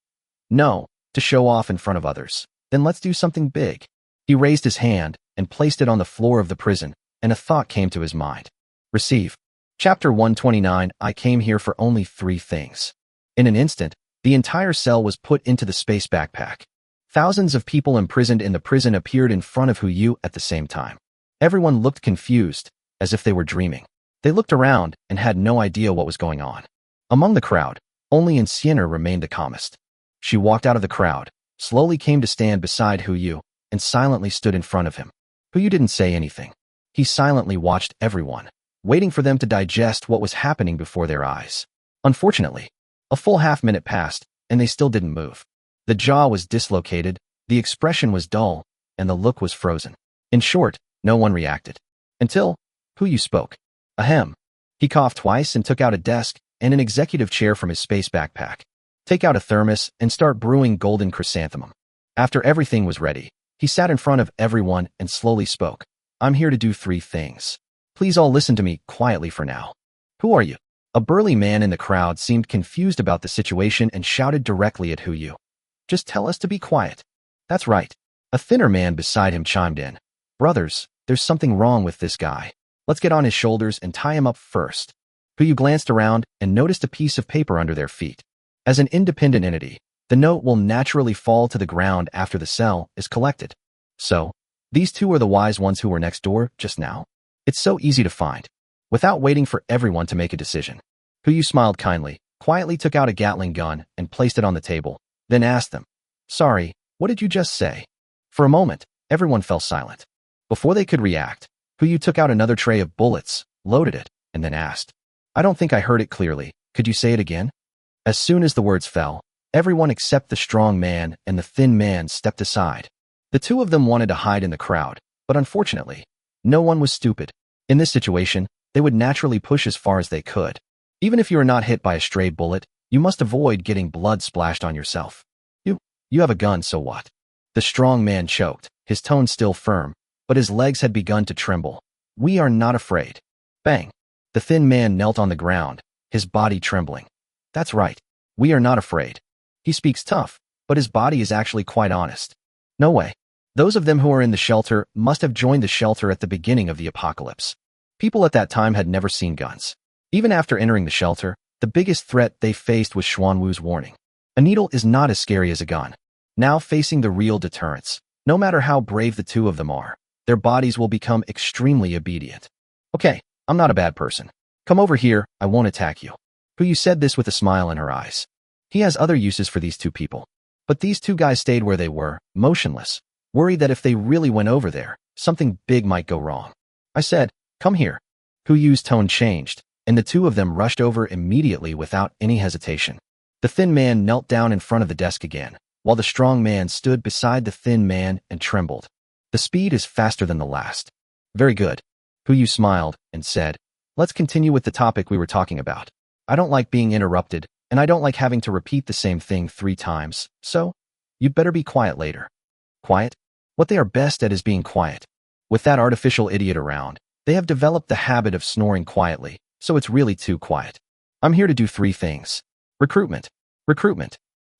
No, to show off in front of others. Then let's do something big. He raised his hand and placed it on the floor of the prison, and a thought came to his mind. Receive. Chapter 129. I came here for only 3 things. In an instant, the entire cell was put into the space backpack. Thousands of people imprisoned in the prison appeared in front of Hu Yu at the same time. Everyone looked confused, as if they were dreaming. They looked around and had no idea what was going on. Among the crowd, only Insienner remained the calmest. She walked out of the crowd, slowly came to stand beside Hu Yu, and silently stood in front of him. Hu Yu didn't say anything. He silently watched everyone, waiting for them to digest what was happening before their eyes. Unfortunately, a full half-minute passed, and they still didn't move. The jaw was dislocated, the expression was dull, and the look was frozen. In short, no one reacted. Until Hu Yu spoke. Ahem. He coughed twice and took out a desk and an executive chair from his space backpack. Take out a thermos and start brewing golden chrysanthemum. After everything was ready, he sat in front of everyone and slowly spoke. I'm here to do 3 things. Please all listen to me quietly for now. Who are you? A burly man in the crowd seemed confused about the situation and shouted directly at Hu Yu. Just tell us to be quiet. That's right. A thinner man beside him chimed in. Brothers, there's something wrong with this guy. Let's get on his shoulders and tie him up first. Hu Yu glanced around and noticed a piece of paper under their feet. As an independent entity, the note will naturally fall to the ground after the cell is collected. So, these 2 are the wise ones who were next door just now? It's so easy to find. Without waiting for everyone to make a decision, Hu Yu smiled kindly, quietly took out a Gatling gun and placed it on the table, then asked them, Sorry, what did you just say? For a moment, everyone fell silent. Before they could react, Hu Yu took out another tray of bullets, loaded it, and then asked, I don't think I heard it clearly. Could you say it again? As soon as the words fell, everyone except the strong man and the thin man stepped aside. The 2 of them wanted to hide in the crowd, but unfortunately, no one was stupid. In this situation, they would naturally push as far as they could. Even if you are not hit by a stray bullet, you must avoid getting blood splashed on yourself. You have a gun, so what? The strong man choked, his tone still firm, but his legs had begun to tremble. We are not afraid. Bang. The thin man knelt on the ground, his body trembling. That's right. We are not afraid. He speaks tough, but his body is actually quite honest. No way. Those of them who are in the shelter must have joined the shelter at the beginning of the apocalypse. People at that time had never seen guns. Even after entering the shelter, the biggest threat they faced was Xuanwu's warning. A needle is not as scary as a gun. Now facing the real deterrence, no matter how brave the 2 of them are, their bodies will become extremely obedient. Okay, I'm not a bad person. Come over here, I won't attack you. Hu Yu said this with a smile in her eyes. He has other uses for these 2 people. But these 2 guys stayed where they were, motionless, worried that if they really went over there, something big might go wrong. I said, come here. Hu Yu's tone changed, and the 2 of them rushed over immediately without any hesitation. The thin man knelt down in front of the desk again, while the strong man stood beside the thin man and trembled. The speed is faster than the last. Very good. Hu Yu smiled and said, let's continue with the topic we were talking about. I don't like being interrupted, and I don't like having to repeat the same thing 3 times, so you'd better be quiet later. Quiet? What they are best at is being quiet. With that artificial idiot around, they have developed the habit of snoring quietly, so it's really too quiet. I'm here to do 3 things. Recruitment. Recruitment.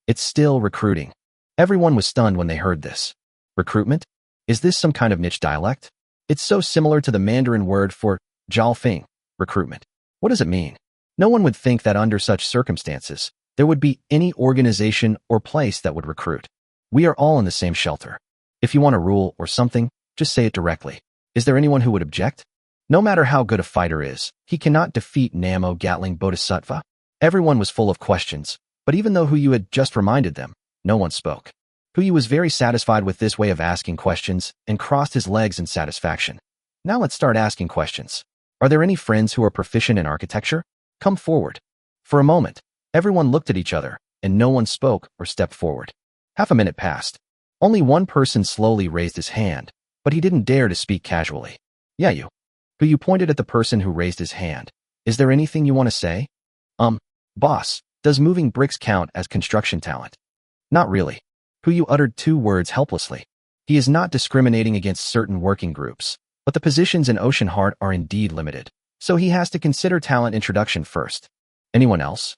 It's still recruiting. Everyone was stunned when they heard this. Recruitment? Is this some kind of niche dialect? It's so similar to the Mandarin word for Jiaofeng, recruitment. What does it mean? No one would think that under such circumstances, there would be any organization or place that would recruit. We are all in the same shelter. If you want a rule or something, just say it directly. Is there anyone who would object? No matter how good a fighter is, he cannot defeat Namo Gatling Bodhisattva. Everyone was full of questions, but even though Hu Yu had just reminded them, no one spoke. Hu Yu was very satisfied with this way of asking questions and crossed his legs in satisfaction. Now let's start asking questions. Are there any friends who are proficient in architecture? Come forward. For a moment, everyone looked at each other, and no one spoke or stepped forward. Half a minute passed. Only one person slowly raised his hand, but he didn't dare to speak casually. Yeah, you. Who you pointed at the person who raised his hand. Is there anything you want to say? Boss, does moving bricks count as construction talent? Not really. Who you uttered 2 words helplessly. He is not discriminating against certain working groups, but the positions in Ocean Heart are indeed limited, so he has to consider talent introduction first. Anyone else?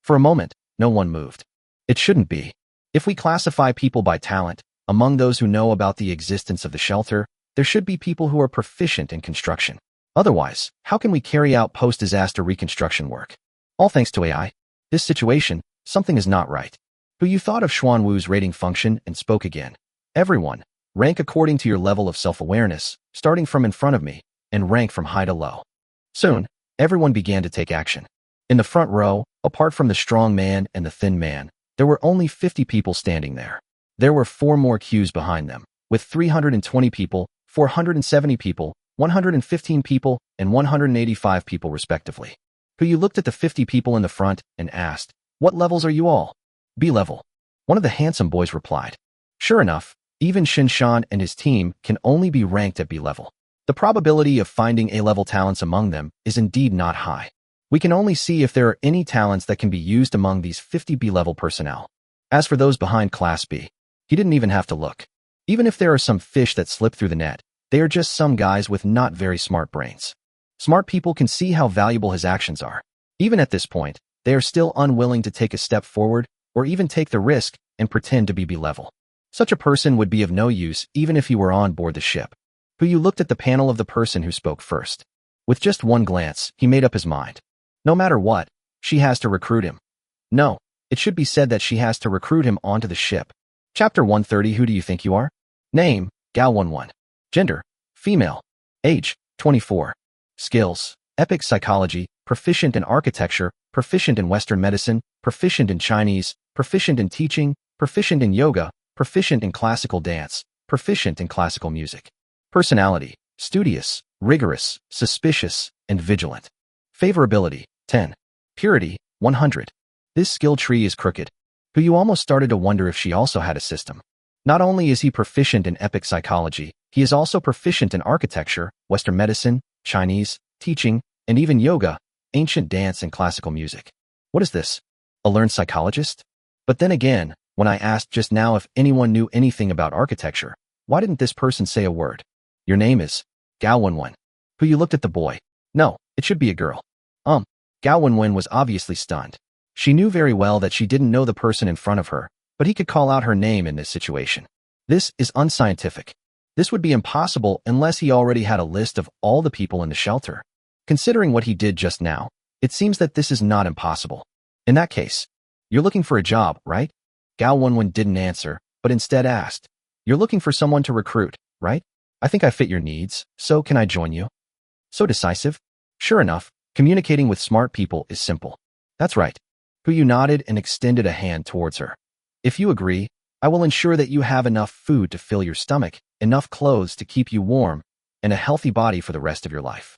For a moment, no one moved. It shouldn't be. If we classify people by talent, among those who know about the existence of the shelter, there should be people who are proficient in construction. Otherwise, how can we carry out post-disaster reconstruction work? All thanks to AI. This situation, something is not right. Who you thought of Xuanwu's rating function and spoke again. Everyone, rank according to your level of self-awareness, starting from in front of me, and rank from high to low. Soon, everyone began to take action. In the front row, apart from the strong man and the thin man, there were only 50 people standing there. There were 4 more queues behind them, with 320 people, 470 people, 115 people, and 185 people respectively. Who you looked at the 50 people in the front and asked, "What levels are you all?" B level. One of the handsome boys replied. Sure enough, even Shinshan and his team can only be ranked at B level. The probability of finding A-level talents among them is indeed not high. We can only see if there are any talents that can be used among these 50 B-level personnel. As for those behind Class B, he didn't even have to look. Even if there are some fish that slip through the net, they are just some guys with not very smart brains. Smart people can see how valuable his actions are. Even at this point, they are still unwilling to take a step forward or even take the risk and pretend to be B-level. Such a person would be of no use even if he were on board the ship. Who you looked at the panel of the person who spoke first. With just one glance, he made up his mind. No matter what, she has to recruit him. No, it should be said that she has to recruit him onto the ship. Chapter 130. Who do you think you are? Name, Gao11. Gender, female. Age, 24. Skills, epic psychology, proficient in architecture, proficient in Western medicine, proficient in Chinese, proficient in teaching, proficient in yoga, proficient in classical dance, proficient in classical music. Personality, studious, rigorous, suspicious, and vigilant. Favorability, 10. Purity, 100. This skill tree is crooked. Who you almost started to wonder if she also had a system. Not only is he proficient in epic psychology, he is also proficient in architecture, Western medicine, Chinese, teaching, and even yoga, ancient dance and classical music. What is this? A learned psychologist? But then again, when I asked just now if anyone knew anything about architecture, why didn't this person say a word? Your name is Gao11. Who you looked at the boy. No, it should be a girl. Gao11 was obviously stunned. She knew very well that she didn't know the person in front of her, but he could call out her name in this situation. This is unscientific. This would be impossible unless he already had a list of all the people in the shelter. Considering what he did just now, it seems that this is not impossible. In that case, you're looking for a job, right? Gao11 didn't answer, but instead asked, you're looking for someone to recruit, right? I think I fit your needs, so can I join you? So decisive? Sure enough, communicating with smart people is simple. That's right. Who you nodded and extended a hand towards her. If you agree, I will ensure that you have enough food to fill your stomach, enough clothes to keep you warm, and a healthy body for the rest of your life.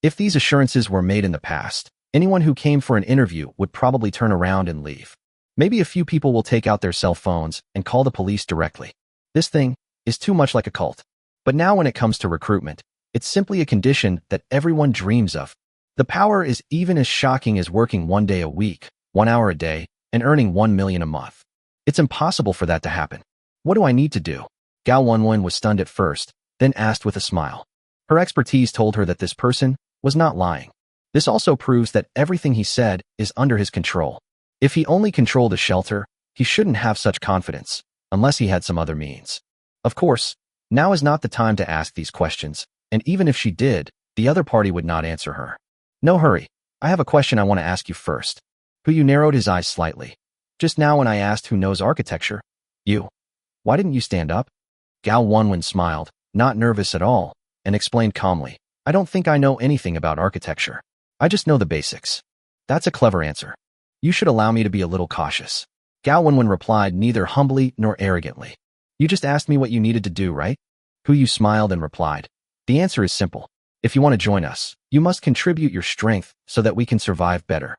If these assurances were made in the past, anyone who came for an interview would probably turn around and leave. Maybe a few people will take out their cell phones and call the police directly. This thing is too much like a cult. But now when it comes to recruitment, it's simply a condition that everyone dreams of. The power is even as shocking as working 1 day a week, 1 hour a day, and earning 1 million a month. It's impossible for that to happen. What do I need to do? Gao11 was stunned at first, then asked with a smile. Her expertise told her that this person was not lying. This also proves that everything he said is under his control. If he only controlled a shelter, he shouldn't have such confidence, unless he had some other means. Of course, now is not the time to ask these questions, and even if she did, the other party would not answer her. No hurry. I have a question I want to ask you first. Who you narrowed his eyes slightly. Just now when I asked who knows architecture, you. Why didn't you stand up? Gao11 smiled, not nervous at all, and explained calmly. I don't think I know anything about architecture. I just know the basics. That's a clever answer. You should allow me to be a little cautious. Gao11 replied neither humbly nor arrogantly. You just asked me what you needed to do, right? Hu Yu smiled and replied. The answer is simple. If you want to join us, you must contribute your strength so that we can survive better.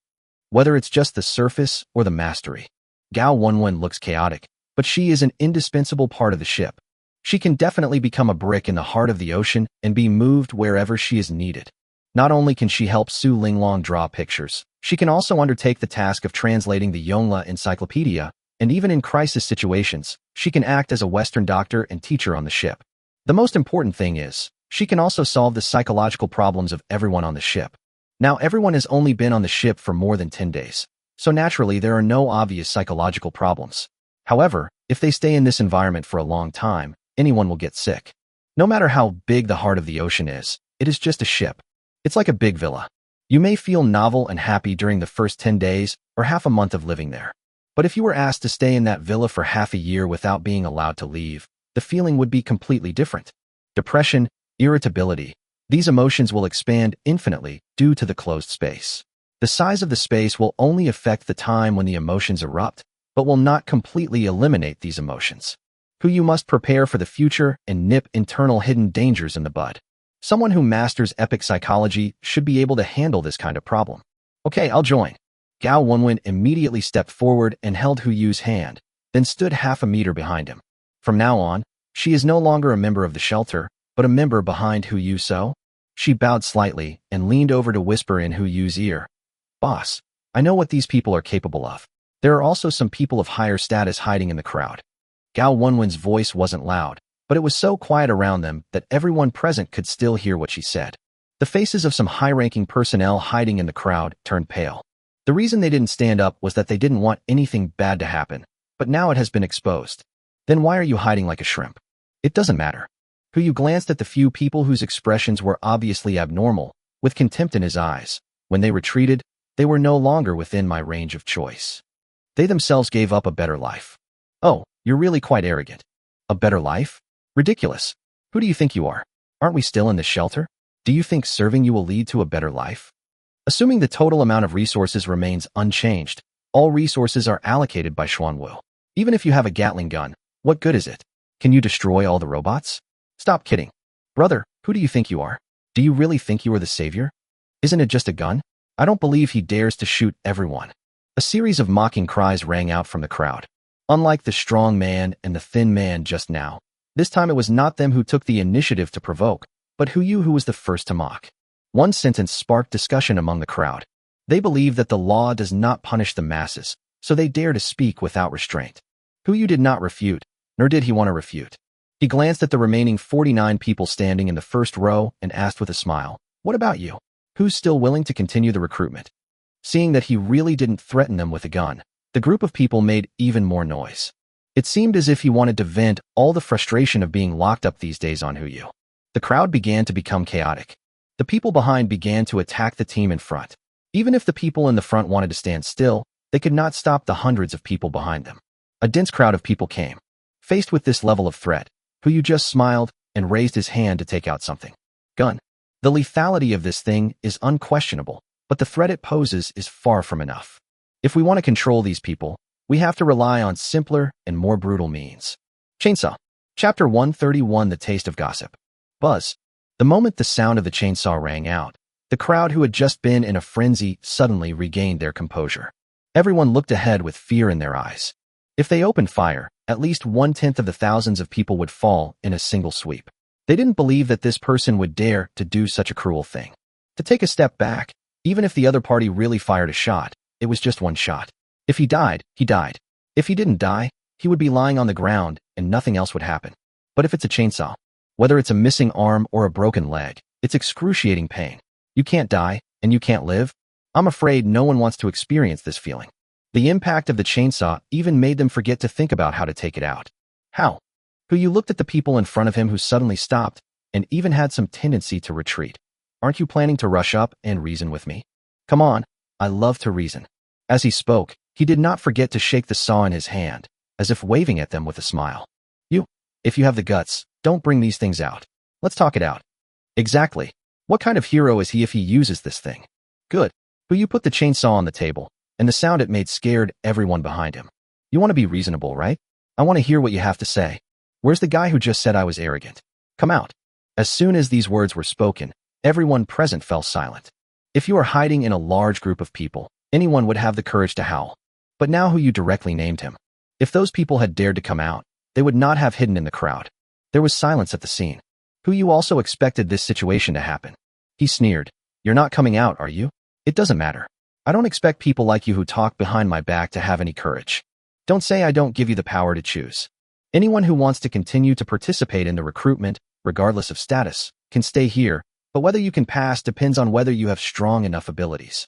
Whether it's just the surface or the mastery. Gao Wenwen looks chaotic, but she is an indispensable part of the ship. She can definitely become a brick in the heart of the ocean and be moved wherever she is needed. Not only can she help Su Linglong draw pictures, she can also undertake the task of translating the Yongle encyclopedia, and even in crisis situations, she can act as a Western doctor and teacher on the ship. The most important thing is, she can also solve the psychological problems of everyone on the ship. Now, everyone has only been on the ship for more than 10 days, so naturally there are no obvious psychological problems. However, if they stay in this environment for a long time, anyone will get sick. No matter how big the heart of the ocean is, it is just a ship. It's like a big villa. You may feel novel and happy during the first 10 days or half a month of living there. But if you were asked to stay in that villa for half a year without being allowed to leave, the feeling would be completely different. Depression, irritability, these emotions will expand infinitely due to the closed space. The size of the space will only affect the time when the emotions erupt, but will not completely eliminate these emotions. You must prepare for the future and nip internal hidden dangers in the bud. Someone who masters epic psychology should be able to handle this kind of problem. Okay, I'll join. Gao Wenwen immediately stepped forward and held Hu Yu's hand, then stood half a meter behind him. From now on, she is no longer a member of the shelter, but a member behind Hu Yu. So she bowed slightly and leaned over to whisper in Hu Yu's ear. Boss, I know what these people are capable of. There are also some people of higher status hiding in the crowd. Gao Wenwen's voice wasn't loud, but it was so quiet around them that everyone present could still hear what she said. The faces of some high-ranking personnel hiding in the crowd turned pale. The reason they didn't stand up was that they didn't want anything bad to happen, but now it has been exposed. Then why are you hiding like a shrimp? It doesn't matter. Hu Yu glanced at the few people whose expressions were obviously abnormal, with contempt in his eyes. When they retreated, they were no longer within my range of choice. They themselves gave up a better life. Oh, you're really quite arrogant. A better life? Ridiculous. Who do you think you are? Aren't we still in this shelter? Do you think serving you will lead to a better life? Assuming the total amount of resources remains unchanged, all resources are allocated by Xuanwu. Even if you have a Gatling gun, what good is it? Can you destroy all the robots? Stop kidding. Brother, who do you think you are? Do you really think you are the savior? Isn't it just a gun? I don't believe he dares to shoot everyone. A series of mocking cries rang out from the crowd. Unlike the strong man and the thin man just now, this time it was not them who took the initiative to provoke, but Hu Yu who was the first to mock. One sentence sparked discussion among the crowd. They believe that the law does not punish the masses, so they dare to speak without restraint. Hu Yu did not refute, nor did he want to refute. He glanced at the remaining 49 people standing in the first row and asked with a smile, "What about you? Who's still willing to continue the recruitment?" Seeing that he really didn't threaten them with a gun, the group of people made even more noise. It seemed as if he wanted to vent all the frustration of being locked up these days on Hu Yu. The crowd began to become chaotic. The people behind began to attack the team in front. Even if the people in the front wanted to stand still, they could not stop the hundreds of people behind them. A dense crowd of people came. Faced with this level of threat, Hu Yu just smiled and raised his hand to take out something. Gun. The lethality of this thing is unquestionable, but the threat it poses is far from enough. If we want to control these people, we have to rely on simpler and more brutal means. Chainsaw. Chapter 131 The Taste of Gossip. Buzz. The moment the sound of the chainsaw rang out, the crowd who had just been in a frenzy suddenly regained their composure. Everyone looked ahead with fear in their eyes. If they opened fire, at least 1/10 of the thousands of people would fall in a single sweep. They didn't believe that this person would dare to do such a cruel thing. To take a step back, even if the other party really fired a shot, it was just one shot. If he died, he died. If he didn't die, he would be lying on the ground and nothing else would happen. But if it's a chainsaw, whether it's a missing arm or a broken leg, it's excruciating pain. You can't die, and you can't live. I'm afraid no one wants to experience this feeling. The impact of the chainsaw even made them forget to think about how to take it out. How? Hu Yu looked at the people in front of him who suddenly stopped and even had some tendency to retreat. Aren't you planning to rush up and reason with me? Come on, I love to reason. As he spoke, he did not forget to shake the saw in his hand, as if waving at them with a smile. If you have the guts, don't bring these things out. Let's talk it out. Exactly. What kind of hero is he if he uses this thing? Good. Hu Yu put the chainsaw on the table, and the sound it made scared everyone behind him. You want to be reasonable, right? I want to hear what you have to say. Where's the guy who just said I was arrogant? Come out. As soon as these words were spoken, Everyone present fell silent. If you are hiding in a large group of people, anyone would have the courage to howl. But now who you directly named him. If those people had dared to come out, they would not have hidden in the crowd. There was silence at the scene. Who you also expected this situation to happen. He sneered. You're not coming out, are you? It doesn't matter. I don't expect people like you who talk behind my back to have any courage. Don't say I don't give you the power to choose. Anyone who wants to continue to participate in the recruitment, regardless of status, can stay here, but whether you can pass depends on whether you have strong enough abilities.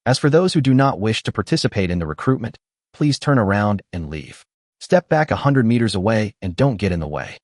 As for those who do not wish to participate in the recruitment, please turn around and leave. Step back 100 meters away and don't get in the way.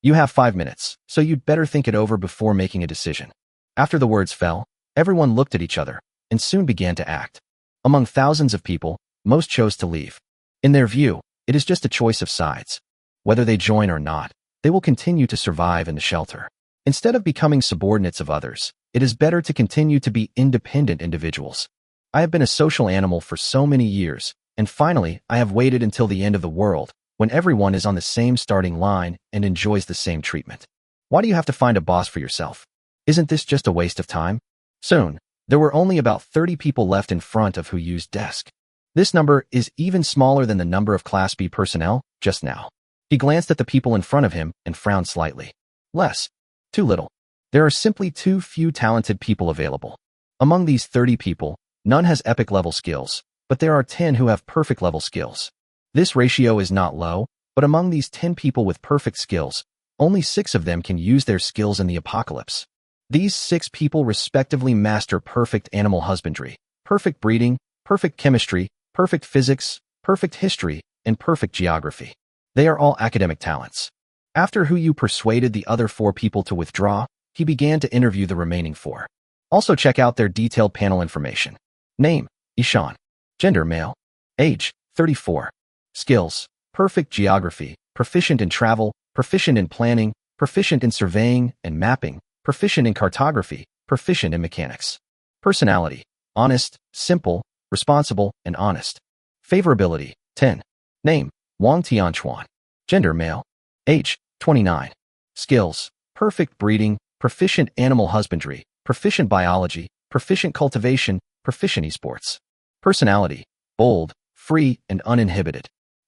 You have 5 minutes, so you'd better think it over before making a decision. After the words fell, everyone looked at each other and soon began to act. Among thousands of people, most chose to leave. In their view, it is just a choice of sides. Whether they join or not, they will continue to survive in the shelter. Instead of becoming subordinates of others, it is better to continue to be independent individuals. I have been a social animal for so many years, and finally, I have waited until the end of the world, when everyone is on the same starting line and enjoys the same treatment. Why do you have to find a boss for yourself? Isn't this just a waste of time? Soon, there were only about 30 people left in front of who used desk. This number is even smaller than the number of Class B personnel just now. He glanced at the people in front of him and frowned slightly. Less. Too little. There are simply too few talented people available. Among these 30 people, none has epic level skills, but there are 10 who have perfect level skills. This ratio is not low, but among these 10 people with perfect skills, only 6 of them can use their skills in the apocalypse. These 6 people respectively master perfect animal husbandry, perfect breeding, perfect chemistry, perfect physics, perfect history, and perfect geography. They are all academic talents. After Hu Yu persuaded the other 4 people to withdraw, he began to interview the remaining 4. Also check out their detailed panel information. Name, Ishan. Gender, male. Age, 34. Skills, perfect geography, proficient in travel, proficient in planning, proficient in surveying and mapping, proficient in cartography, proficient in mechanics. Personality, honest, simple, responsible, and honest. Favorability, 10. Name, Wang Tianchuan. Gender, male. Age, 29. Skills, perfect breeding, proficient animal husbandry, proficient biology, proficient cultivation, proficient esports. Personality, bold, free, and uninhibited.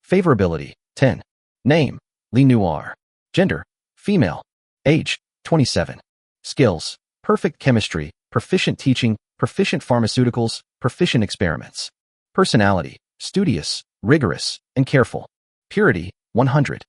Favorability, 10. Name, Li Noir. Gender, female. Age, 27. Skills, perfect chemistry, proficient teaching, proficient pharmaceuticals, proficient experiments. Personality, studious, rigorous, and careful. Purity, 100.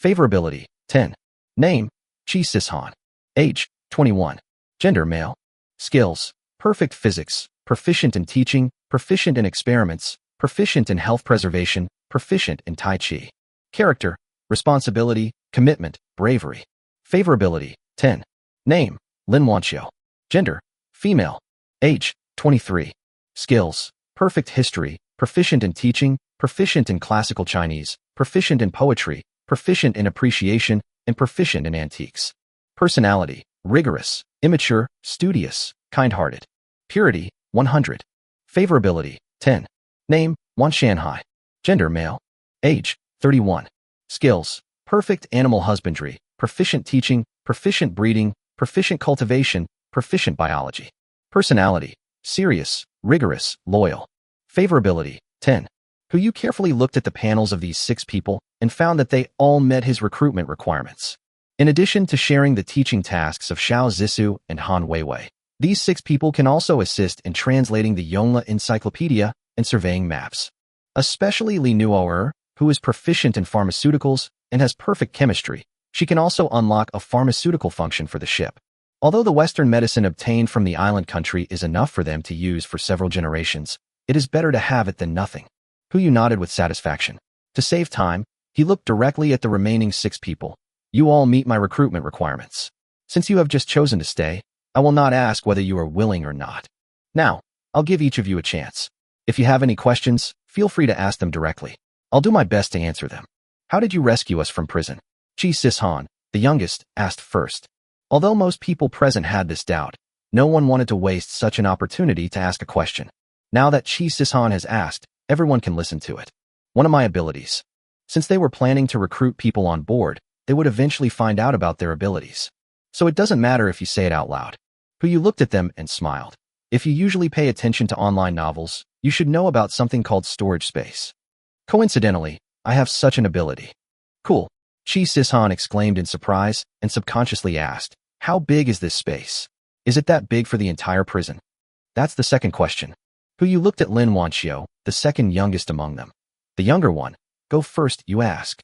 Favorability, 10. Name, Chi Sishan. Age, 21. Gender, male. Skills, perfect physics, proficient in teaching, proficient in experiments, proficient in health preservation, proficient in Tai Chi. Character, responsibility, commitment, bravery. Favorability, 10. Name, Lin Wanxiu. Gender, female. Age, 23. Skills, perfect history, proficient in teaching, proficient in classical Chinese, proficient in poetry, proficient in appreciation, and proficient in antiques. Personality, rigorous, immature, studious, kind-hearted. Purity, 100. Favorability, 10. Name, Wan Shanhai. Gender, male. Age, 31. Skills, perfect animal husbandry, proficient teaching, proficient breeding, proficient cultivation, proficient biology. Personality, serious, rigorous, loyal. Favorability, 10. Hu Yu carefully looked at the panels of these 6 people and found that they all met his recruitment requirements. In addition to sharing the teaching tasks of Xiao Zissou and Han Weiwei, these 6 people can also assist in translating the Yongle Encyclopedia and surveying maps. Especially Li Nuoer, who is proficient in pharmaceuticals and has perfect chemistry. She can also unlock a pharmaceutical function for the ship. Although the Western medicine obtained from the island country is enough for them to use for several generations, it is better to have it than nothing. Hu Yu nodded with satisfaction. To save time, he looked directly at the remaining 6 people. You all meet my recruitment requirements. Since you have just chosen to stay, I will not ask whether you are willing or not. Now, I'll give each of you a chance. If you have any questions, feel free to ask them directly. I'll do my best to answer them. How did you rescue us from prison? Chi Sishan, the youngest, asked first. Although most people present had this doubt, no one wanted to waste such an opportunity to ask a question. Now that Chi Sishan has asked, everyone can listen to it. One of my abilities. Since they were planning to recruit people on board, they would eventually find out about their abilities. So it doesn't matter if you say it out loud. Yu looked at them and smiled. If you usually pay attention to online novels, you should know about something called storage space. Coincidentally, I have such an ability. Cool. Chi Sishan exclaimed in surprise and subconsciously asked, how big is this space? Is it that big for the entire prison? That's the second question. Yu looked at Lin Wanxiu, the second youngest among them. The younger one. Go first, you ask.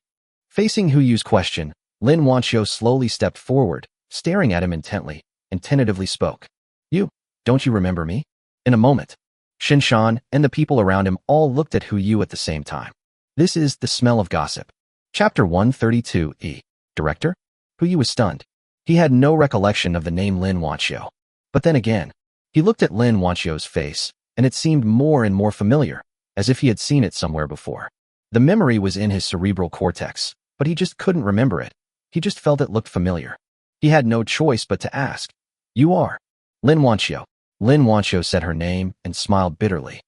Facing Yu's question, Lin Wanxiu slowly stepped forward, staring at him intently, and tentatively spoke. You, don't you remember me? In a moment. Shinshan and the people around him all looked at Yu at the same time. This is The Smell of Gossip. Chapter 132E. Director? Yu was stunned. He had no recollection of the name Lin Wanxiu. But then again, he looked at Lin Wanxiu's face, and it seemed more and more familiar, as if he had seen it somewhere before. The memory was in his cerebral cortex, but he just couldn't remember it. He just felt it looked familiar. He had no choice but to ask. You are? Lin Wanxiu. Lin Wanxiu said her name and smiled bitterly.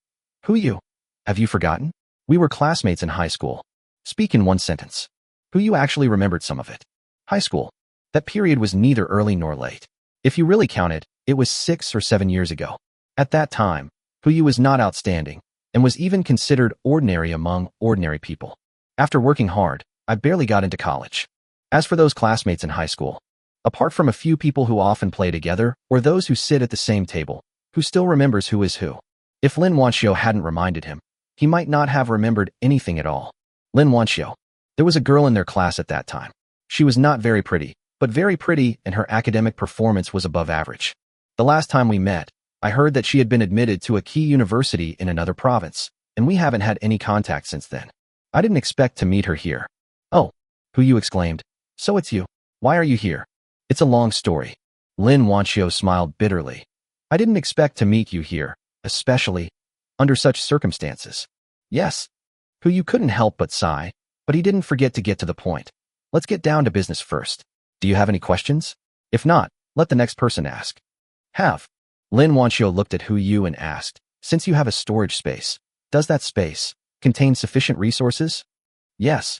Yu? Have you forgotten? We were classmates in high school. Speak in one sentence. Yu actually remembered some of it. High school. That period was neither early nor late. If you really count it, it was 6 or 7 years ago. At that time, Yu was not outstanding, and was even considered ordinary among ordinary people. After working hard, I barely got into college. As for those classmates in high school, apart from a few people who often play together, or those who sit at the same table, who still remembers who is who. If Lin Wanxiu hadn't reminded him, he might not have remembered anything at all. Lin Wanxiu. There was a girl in their class at that time. She was not very pretty, but very pretty, and her academic performance was above average. The last time we met, I heard that she had been admitted to a key university in another province, and we haven't had any contact since then. I didn't expect to meet her here. Oh, Yu exclaimed. So it's you. Why are you here? It's a long story. Lin Wanxiu smiled bitterly. I didn't expect to meet you here, especially under such circumstances. Yes. Yu couldn't help but sigh, but he didn't forget to get to the point. Let's get down to business first. Do you have any questions? If not, let the next person ask. Have. Lin Wanxiu looked at Yu and asked, since you have a storage space, does that space contain sufficient resources? Yes.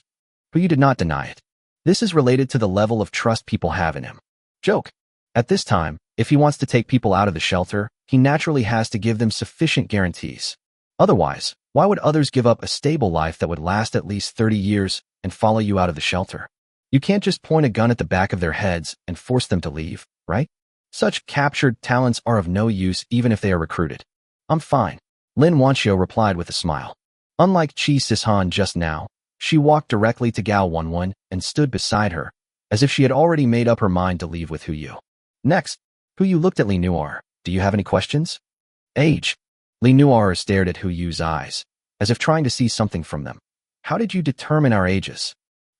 Yu did not deny it. This is related to the level of trust people have in him. Joke. At this time, if he wants to take people out of the shelter, he naturally has to give them sufficient guarantees. Otherwise, why would others give up a stable life that would last at least 30 years and follow you out of the shelter? You can't just point a gun at the back of their heads and force them to leave, right? Such captured talents are of no use even if they are recruited. I'm fine. Lin Wanxiu replied with a smile. Unlike Chi Sishan just now, she walked directly to Gao Wenwen and stood beside her, as if she had already made up her mind to leave with Yu. Next, Yu looked at Li Nuar. Do you have any questions? Age. Li Nuar stared at Yu's eyes, as if trying to see something from them. How did you determine our ages?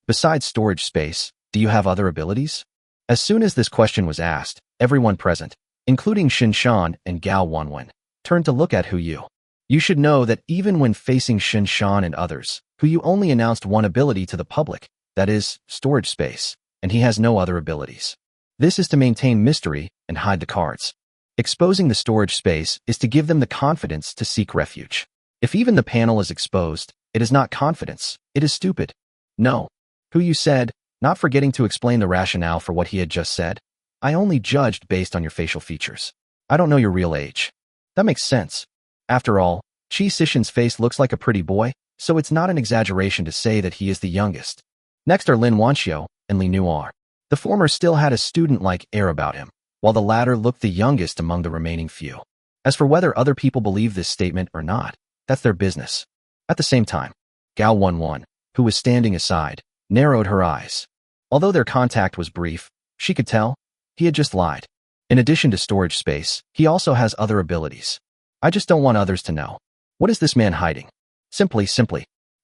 Besides storage space, do you have other abilities? As soon as this question was asked, everyone present, including Shinshan and Gao Wenwen, turned to look at Yu. You should know that even when facing Shinshan and others, Yu only announced one ability to the public, that is, storage space, and he has no other abilities. This is to maintain mystery and hide the cards. Exposing the storage space is to give them the confidence to seek refuge. If even the panel is exposed, it is not confidence, it is stupid. No. Yu said, not forgetting to explain the rationale for what he had just said. I only judged based on your facial features. I don't know your real age. That makes sense. After all, Chi Sishan's face looks like a pretty boy, so it's not an exaggeration to say that he is the youngest. Next are Lin Wanxiu and Li Nuar. The former still had a student-like air about him, while the latter looked the youngest among the remaining few. As for whether other people believe this statement or not, that's their business. At the same time, Gao Wenwen, who was standing aside, narrowed her eyes. Although their contact was brief, she could tell he had just lied. In addition to storage space, he also has other abilities. I just don't want others to know. What is this man hiding? Simply.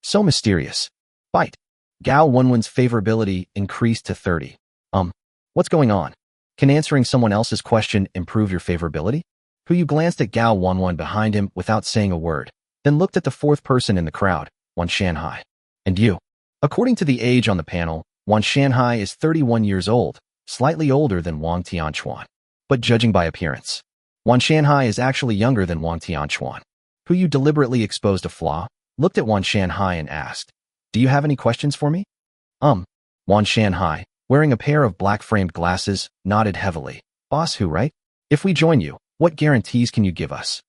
So mysterious. Bite. Gao Wenwen's favorability increased to 30. What's going on? Can answering someone else's question improve your favorability? Yu glanced at Gao Wenwen behind him without saying a word, then looked at the fourth person in the crowd, Wan Shanhai. And you? According to the age on the panel, Wan Shanhai is 31 years old, slightly older than Wang Tianquan. But judging by appearance, Wan Shanhai is actually younger than Wang Tianquan. Yu deliberately exposed a flaw, looked at Wan Shanhai and asked, do you have any questions for me? Wan Shanhai, wearing a pair of black-framed glasses, nodded heavily. Boss who, right? If we join you, what guarantees can you give us?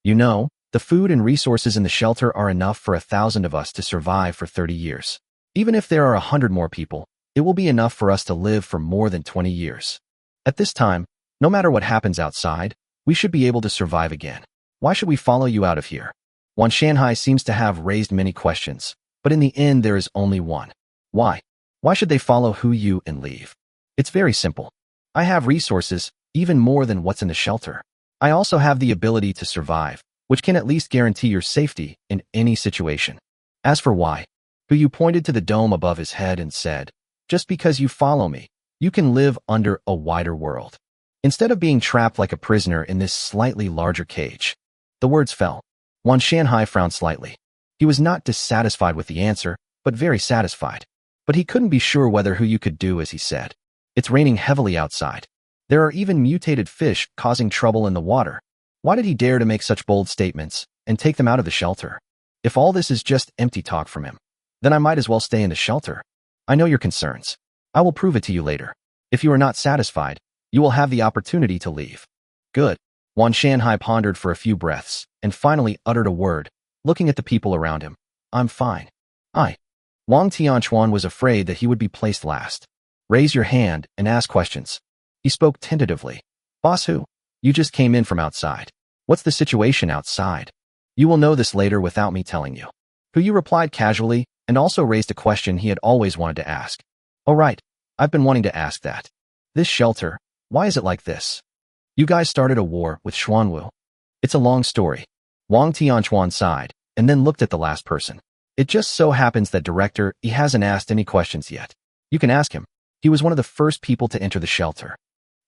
You know, the food and resources in the shelter are enough for 1,000 of us to survive for 30 years. Even if there are 100 more people, it will be enough for us to live for more than 20 years. At this time, no matter what happens outside, we should be able to survive again. Why should we follow you out of here? Wan Shanhai seems to have raised many questions, but in the end there is only one. Why? Why should they follow Hu Yu and leave? It's very simple. I have resources, even more than what's in the shelter. I also have the ability to survive, which can at least guarantee your safety in any situation. As for why, Hu Yu pointed to the dome above his head and said, just because you follow me, you can live under a wider world, instead of being trapped like a prisoner in this slightly larger cage. The words fell. Wan Shanhai frowned slightly. He was not dissatisfied with the answer, but very satisfied. But he couldn't be sure whether Hu Yu could do as he said. It's raining heavily outside. There are even mutated fish causing trouble in the water. Why did he dare to make such bold statements and take them out of the shelter? If all this is just empty talk from him, then I might as well stay in the shelter. I know your concerns. I will prove it to you later. If you are not satisfied, you will have the opportunity to leave. Good. Wan Shanhai pondered for a few breaths and finally uttered a word, looking at the people around him. I'm fine. Wang Tianchuan was afraid that he would be placed last. Raise your hand and ask questions. He spoke tentatively. Boss Hu, you just came in from outside. What's the situation outside? You will know this later without me telling you. Hu Yu replied casually and also raised a question he had always wanted to ask. Oh right, I've been wanting to ask that. This shelter, why is it like this? You guys started a war with Xuanwu. It's a long story. Wang Tianchuan sighed and then looked at the last person. It just so happens that Director Yi hasn't asked any questions yet. You can ask him. He was one of the first people to enter the shelter.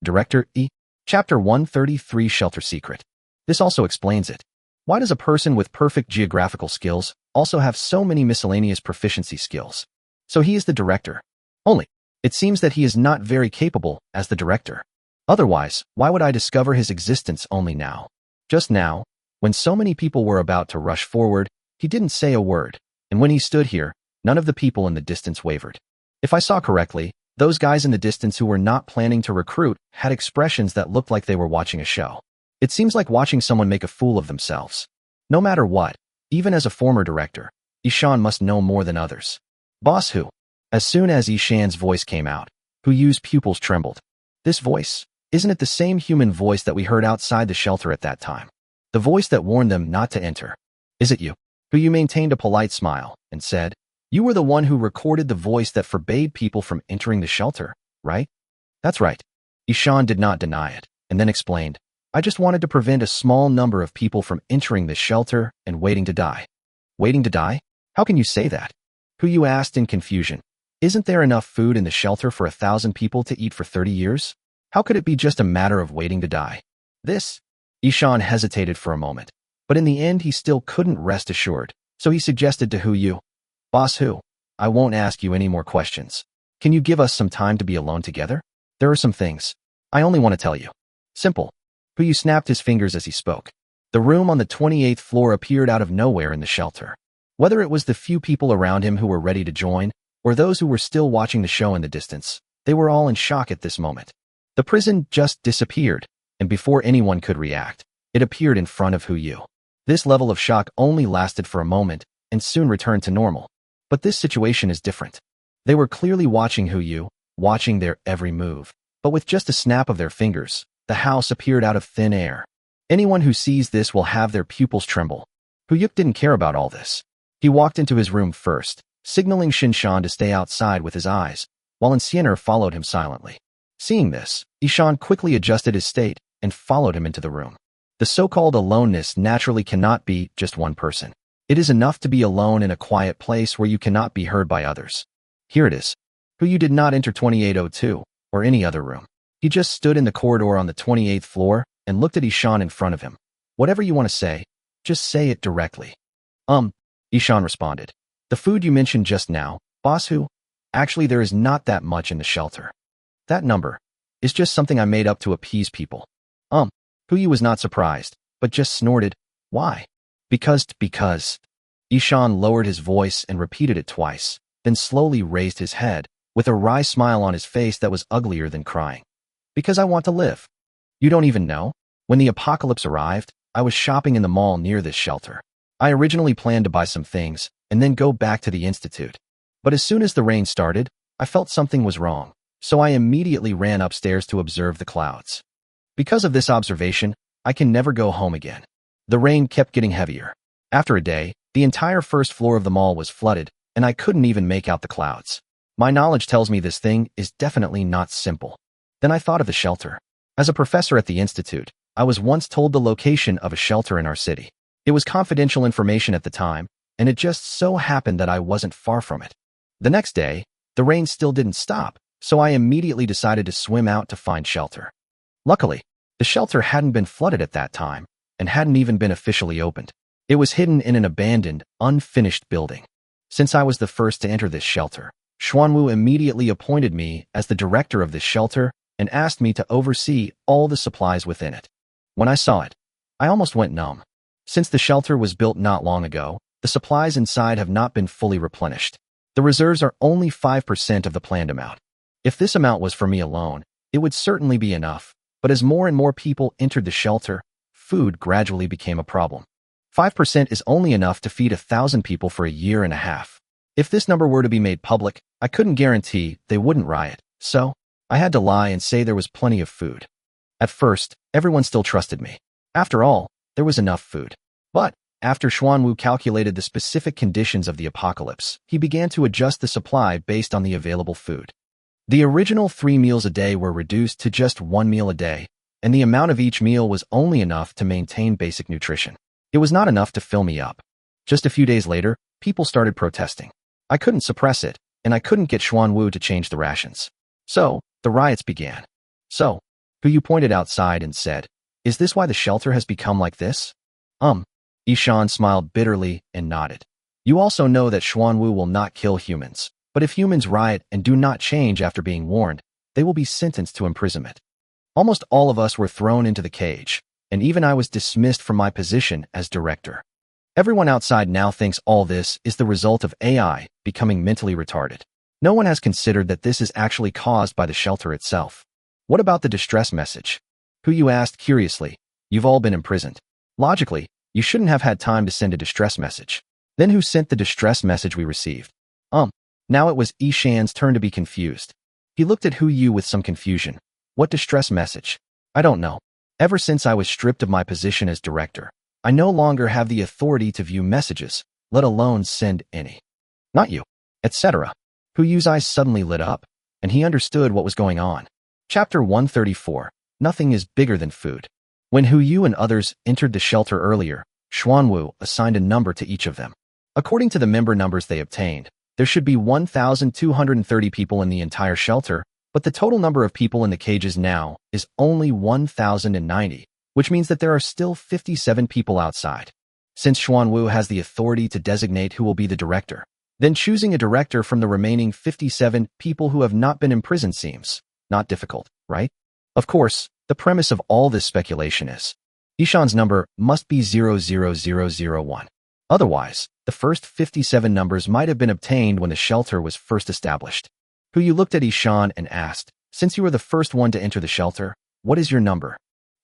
Director Yi, Chapter 133 Shelter Secret. This also explains it. Why does a person with perfect geographical skills also have so many miscellaneous proficiency skills? So he is the director. Only, it seems that he is not very capable as the director. Otherwise, why would I discover his existence only now? Just now, when so many people were about to rush forward, he didn't say a word, and when he stood here, none of the people in the distance wavered. If I saw correctly, those guys in the distance who were not planning to recruit had expressions that looked like they were watching a show. It seems like watching someone make a fool of themselves. No matter what, even as a former director, Ishan must know more than others. Boss Hu. As soon as Ishan's voice came out, Hu Yu's pupils trembled. This voice, isn't it the same human voice that we heard outside the shelter at that time? The voice that warned them not to enter. Is it you? Hu Yu maintained a polite smile and said, you were the one who recorded the voice that forbade people from entering the shelter, right? That's right. Ishan did not deny it, and then explained, I just wanted to prevent a small number of people from entering the shelter and waiting to die. Waiting to die? How can you say that? Hu Yu asked in confusion. Isn't there enough food in the shelter for 1,000 people to eat for 30 years? How could it be just a matter of waiting to die? This? Ishan hesitated for a moment, but in the end he still couldn't rest assured, so he suggested to Hu Yu, Boss Hu, I won't ask you any more questions. Can you give us some time to be alone together? There are some things I only want to tell you. Simple. Hu Yu snapped his fingers as he spoke. The room on the 28th floor appeared out of nowhere in the shelter. Whether it was the few people around him who were ready to join, or those who were still watching the show in the distance, they were all in shock at this moment. The prison just disappeared, and before anyone could react, it appeared in front of Hu Yu. This level of shock only lasted for a moment and soon returned to normal. But this situation is different. They were clearly watching Hu Yu, watching their every move, but with just a snap of their fingers, the house appeared out of thin air. Anyone who sees this will have their pupils tremble. Hu Yu didn't care about all this. He walked into his room first, signaling Shinshan to stay outside with his eyes, while Insiener followed him silently. Seeing this, Ishan quickly adjusted his state and followed him into the room. The so-called aloneness naturally cannot be just one person. It is enough to be alone in a quiet place where you cannot be heard by others. Here it is. Hu Yu did not enter 2802 or any other room. He just stood in the corridor on the 28th floor and looked at Ishan in front of him. Whatever you want to say, just say it directly. Ishan responded. The food you mentioned just now, Boss Hu, actually there is not that much in the shelter. That number is just something I made up to appease people. Hu Yu was not surprised, but just snorted. Why? Because. Ishan lowered his voice and repeated it twice, then slowly raised his head, with a wry smile on his face that was uglier than crying. Because I want to live. You don't even know? When the apocalypse arrived, I was shopping in the mall near this shelter. I originally planned to buy some things and then go back to the institute. But as soon as the rain started, I felt something was wrong, so I immediately ran upstairs to observe the clouds. Because of this observation, I can never go home again. The rain kept getting heavier. After a day, the entire first floor of the mall was flooded, and I couldn't even make out the clouds. My knowledge tells me this thing is definitely not simple. Then I thought of the shelter. As a professor at the institute, I was once told the location of a shelter in our city. It was confidential information at the time, and it just so happened that I wasn't far from it. The next day, the rain still didn't stop, so I immediately decided to swim out to find shelter. Luckily, the shelter hadn't been flooded at that time, and hadn't even been officially opened. It was hidden in an abandoned, unfinished building. Since I was the first to enter this shelter, Xuanwu immediately appointed me as the director of this shelter and asked me to oversee all the supplies within it. When I saw it, I almost went numb. Since the shelter was built not long ago, the supplies inside have not been fully replenished. The reserves are only 5% of the planned amount. If this amount was for me alone, it would certainly be enough, but as more and more people entered the shelter, food gradually became a problem. 5% is only enough to feed 1,000 people for a year and a half. If this number were to be made public, I couldn't guarantee they wouldn't riot, so I had to lie and say there was plenty of food. At first, everyone still trusted me. After all, there was enough food. But after Xuanwu calculated the specific conditions of the apocalypse, he began to adjust the supply based on the available food. The original 3 meals a day were reduced to just 1 meal a day, and the amount of each meal was only enough to maintain basic nutrition. It was not enough to fill me up. Just a few days later, people started protesting. I couldn't suppress it, and I couldn't get Xuanwu to change the rations. So, the riots began. So, Hu pointed outside and said, "Is this why the shelter has become like this?" Ishan smiled bitterly and nodded. "You also know that Xuanwu will not kill humans, but if humans riot and do not change after being warned, they will be sentenced to imprisonment." Almost all of us were thrown into the cage, and even I was dismissed from my position as director. Everyone outside now thinks all this is the result of AI becoming mentally retarded. No one has considered that this is actually caused by the shelter itself. What about the distress message? Hu asked curiously. You've all been imprisoned. Logically, you shouldn't have had time to send a distress message. Then who sent the distress message we received? Now it was Ishan's turn to be confused. He looked at Hu with some confusion. What distress message? I don't know. Ever since I was stripped of my position as director, I no longer have the authority to view messages, let alone send any. Not you, etc. Hu's eyes suddenly lit up, and he understood what was going on. Chapter 134. Nothing is bigger than food. When Hu and others entered the shelter earlier, Xuanwu assigned a number to each of them. According to the member numbers they obtained, there should be 1,230 people in the entire shelter, but the total number of people in the cages now is only 1,090, which means that there are still 57 people outside. Since Xuanwu has the authority to designate who will be the director, then choosing a director from the remaining 57 people who have not been imprisoned seems not difficult, right? Of course, the premise of all this speculation is Ishan's number must be 00001. Otherwise, the first 57 numbers might have been obtained when the shelter was first established. Hu looked at Ishan and asked, "Since you were the first one to enter the shelter, what is your number?"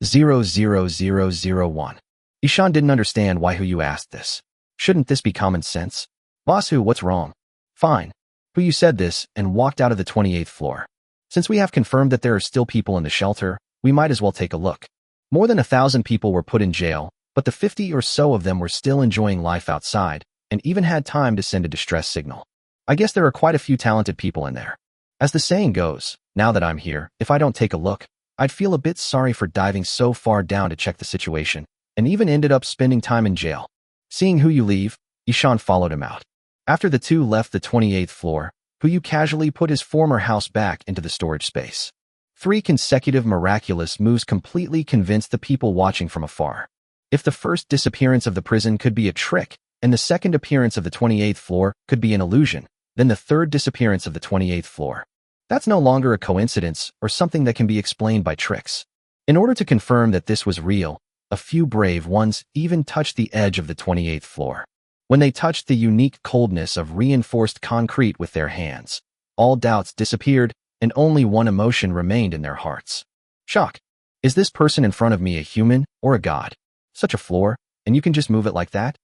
00001. Ishan didn't understand why Hu asked this. Shouldn't this be common sense? Boss Hu, what's wrong? Fine. Hu said this and walked out of the 28th floor. Since we have confirmed that there are still people in the shelter, we might as well take a look. More than 1,000 people were put in jail, but the 50 or so of them were still enjoying life outside and even had time to send a distress signal. I guess there are quite a few talented people in there. As the saying goes, now that I'm here, if I don't take a look, I'd feel a bit sorry for diving so far down to check the situation, and even ended up spending time in jail. Seeing Hu leave, Ishan followed him out. After the two left the 28th floor, Hu casually put his former house back into the storage space. 3 consecutive miraculous moves completely convinced the people watching from afar. If the first disappearance of the prison could be a trick, and the second appearance of the 28th floor could be an illusion, then the third disappearance of the 28th floor. That's no longer a coincidence or something that can be explained by tricks. In order to confirm that this was real, a few brave ones even touched the edge of the 28th floor. When they touched the unique coldness of reinforced concrete with their hands, all doubts disappeared and only one emotion remained in their hearts. Shock. Is this person in front of me a human or a god? Such a floor, and you can just move it like that?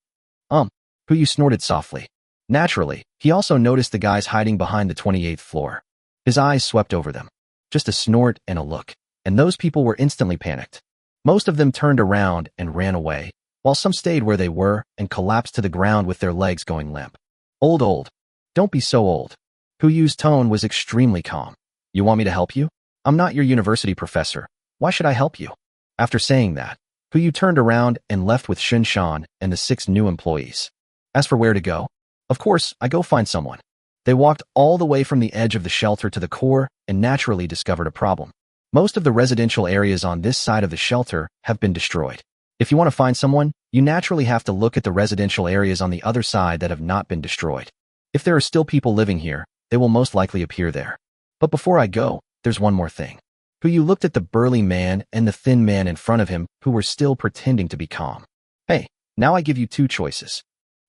Who you snorted softly. Naturally, he also noticed the guys hiding behind the 28th floor. His eyes swept over them. Just a snort and a look, and those people were instantly panicked. Most of them turned around and ran away, while some stayed where they were and collapsed to the ground with their legs going limp. Old. Don't be so old. Huyu's tone was extremely calm. You want me to help you? I'm not your university professor. Why should I help you? After saying that, Huyu turned around and left with Shun Shan and the 6 new employees. As for where to go, of course, I go find someone. They walked all the way from the edge of the shelter to the core and naturally discovered a problem. Most of the residential areas on this side of the shelter have been destroyed. If you want to find someone, you naturally have to look at the residential areas on the other side that have not been destroyed. If there are still people living here, they will most likely appear there. But before I go, there's one more thing. Huyu looked at the burly man and the thin man in front of him who were still pretending to be calm. Hey, now I give you 2 choices.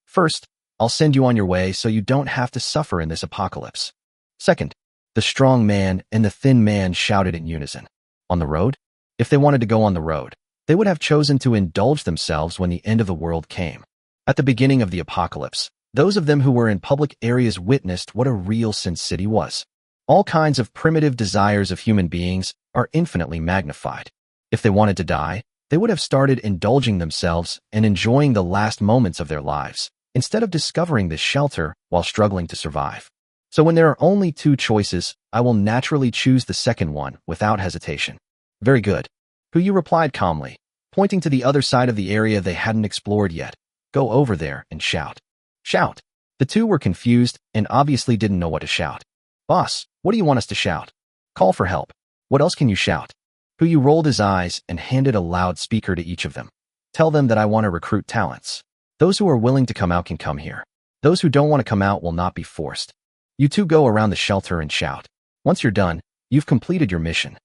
First, I'll send you on your way so you don't have to suffer in this apocalypse. Second, the strong man and the thin man shouted in unison. On the road? If they wanted to go on the road, they would have chosen to indulge themselves when the end of the world came. At the beginning of the apocalypse, those of them who were in public areas witnessed what a real Sin City was. All kinds of primitive desires of human beings are infinitely magnified. If they wanted to die, they would have started indulging themselves and enjoying the last moments of their lives, instead of discovering this shelter while struggling to survive. So when there are only 2 choices, I will naturally choose the second one without hesitation. Very good. Huyu replied calmly, pointing to the other side of the area they hadn't explored yet. Go over there and shout. Shout. The 2 were confused and obviously didn't know what to shout. Boss, what do you want us to shout? Call for help. What else can you shout? Huyu rolled his eyes and handed a loudspeaker to each of them. Tell them that I want to recruit talents. Those who are willing to come out can come here. Those who don't want to come out will not be forced. You 2 go around the shelter and shout. Once you're done, you've completed your mission.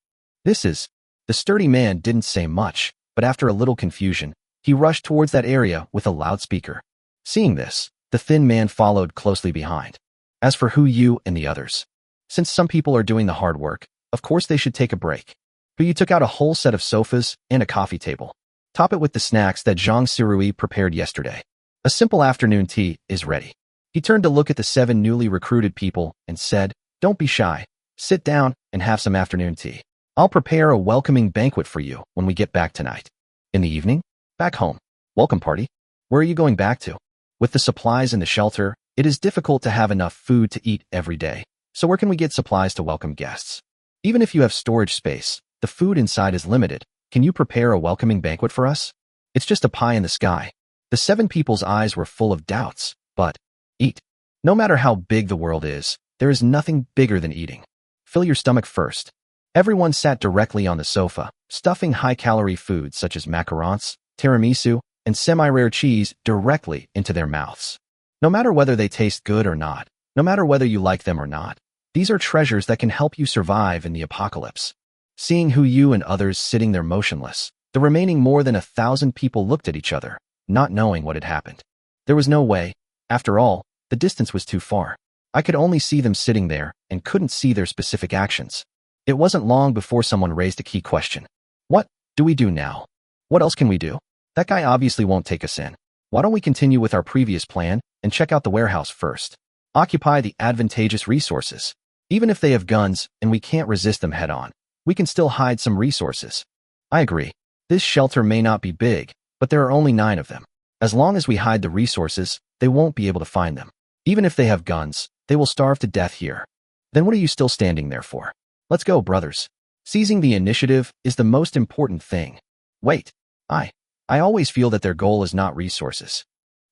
The sturdy man didn't say much, but after a little confusion, he rushed towards that area with a loudspeaker. Seeing this, the thin man followed closely behind. As for Huyu and the others, since some people are doing the hard work, of course they should take a break. Huyu took out a whole set of sofas and a coffee table. Top it with the snacks that Zhang Sirui prepared yesterday. A simple afternoon tea is ready. He turned to look at the 7 newly recruited people and said, Don't be shy. Sit down and have some afternoon tea. I'll prepare a welcoming banquet for you when we get back tonight. In the evening? Back home. Welcome party. Where are you going back to? With the supplies in the shelter, it is difficult to have enough food to eat every day. So where can we get supplies to welcome guests? Even if you have storage space, the food inside is limited. Can you prepare a welcoming banquet for us? It's just a pie in the sky. The 7 people's eyes were full of doubts, but eat. No matter how big the world is, there is nothing bigger than eating. Fill your stomach first. Everyone sat directly on the sofa, stuffing high-calorie foods such as macarons, tiramisu, and semi-rare cheese directly into their mouths. No matter whether they taste good or not, no matter whether you like them or not, these are treasures that can help you survive in the apocalypse. Seeing Huyu and others sitting there motionless, the remaining more than 1,000 people looked at each other, not knowing what had happened. There was no way. After all, the distance was too far. I could only see them sitting there and couldn't see their specific actions. It wasn't long before someone raised a key question. What do we do now? What else can we do? That guy obviously won't take us in. Why don't we continue with our previous plan and check out the warehouse first? Occupy the advantageous resources. Even if they have guns and we can't resist them head-on, we can still hide some resources. I agree. This shelter may not be big, but there are only 9 of them. As long as we hide the resources, they won't be able to find them. Even if they have guns, they will starve to death here. Then what are you still standing there for? Let's go, brothers. Seizing the initiative is the most important thing. Wait, I always feel that their goal is not resources.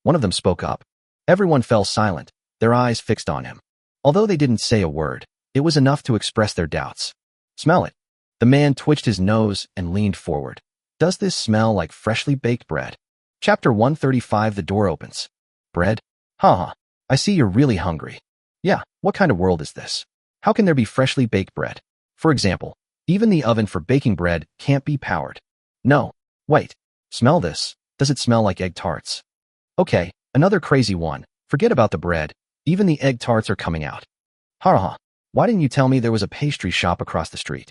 One of them spoke up. Everyone fell silent, their eyes fixed on him. Although they didn't say a word, it was enough to express their doubts. Smell it. The man twitched his nose and leaned forward. Does this smell like freshly baked bread? Chapter 135. The door opens. Bread? Haha. I see you're really hungry. Yeah, what kind of world is this? How can there be freshly baked bread? For example, even the oven for baking bread can't be powered. No. Wait. Smell this. Does it smell like egg tarts? Okay, another crazy one. Forget about the bread. Even the egg tarts are coming out. Haha. Why didn't you tell me there was a pastry shop across the street?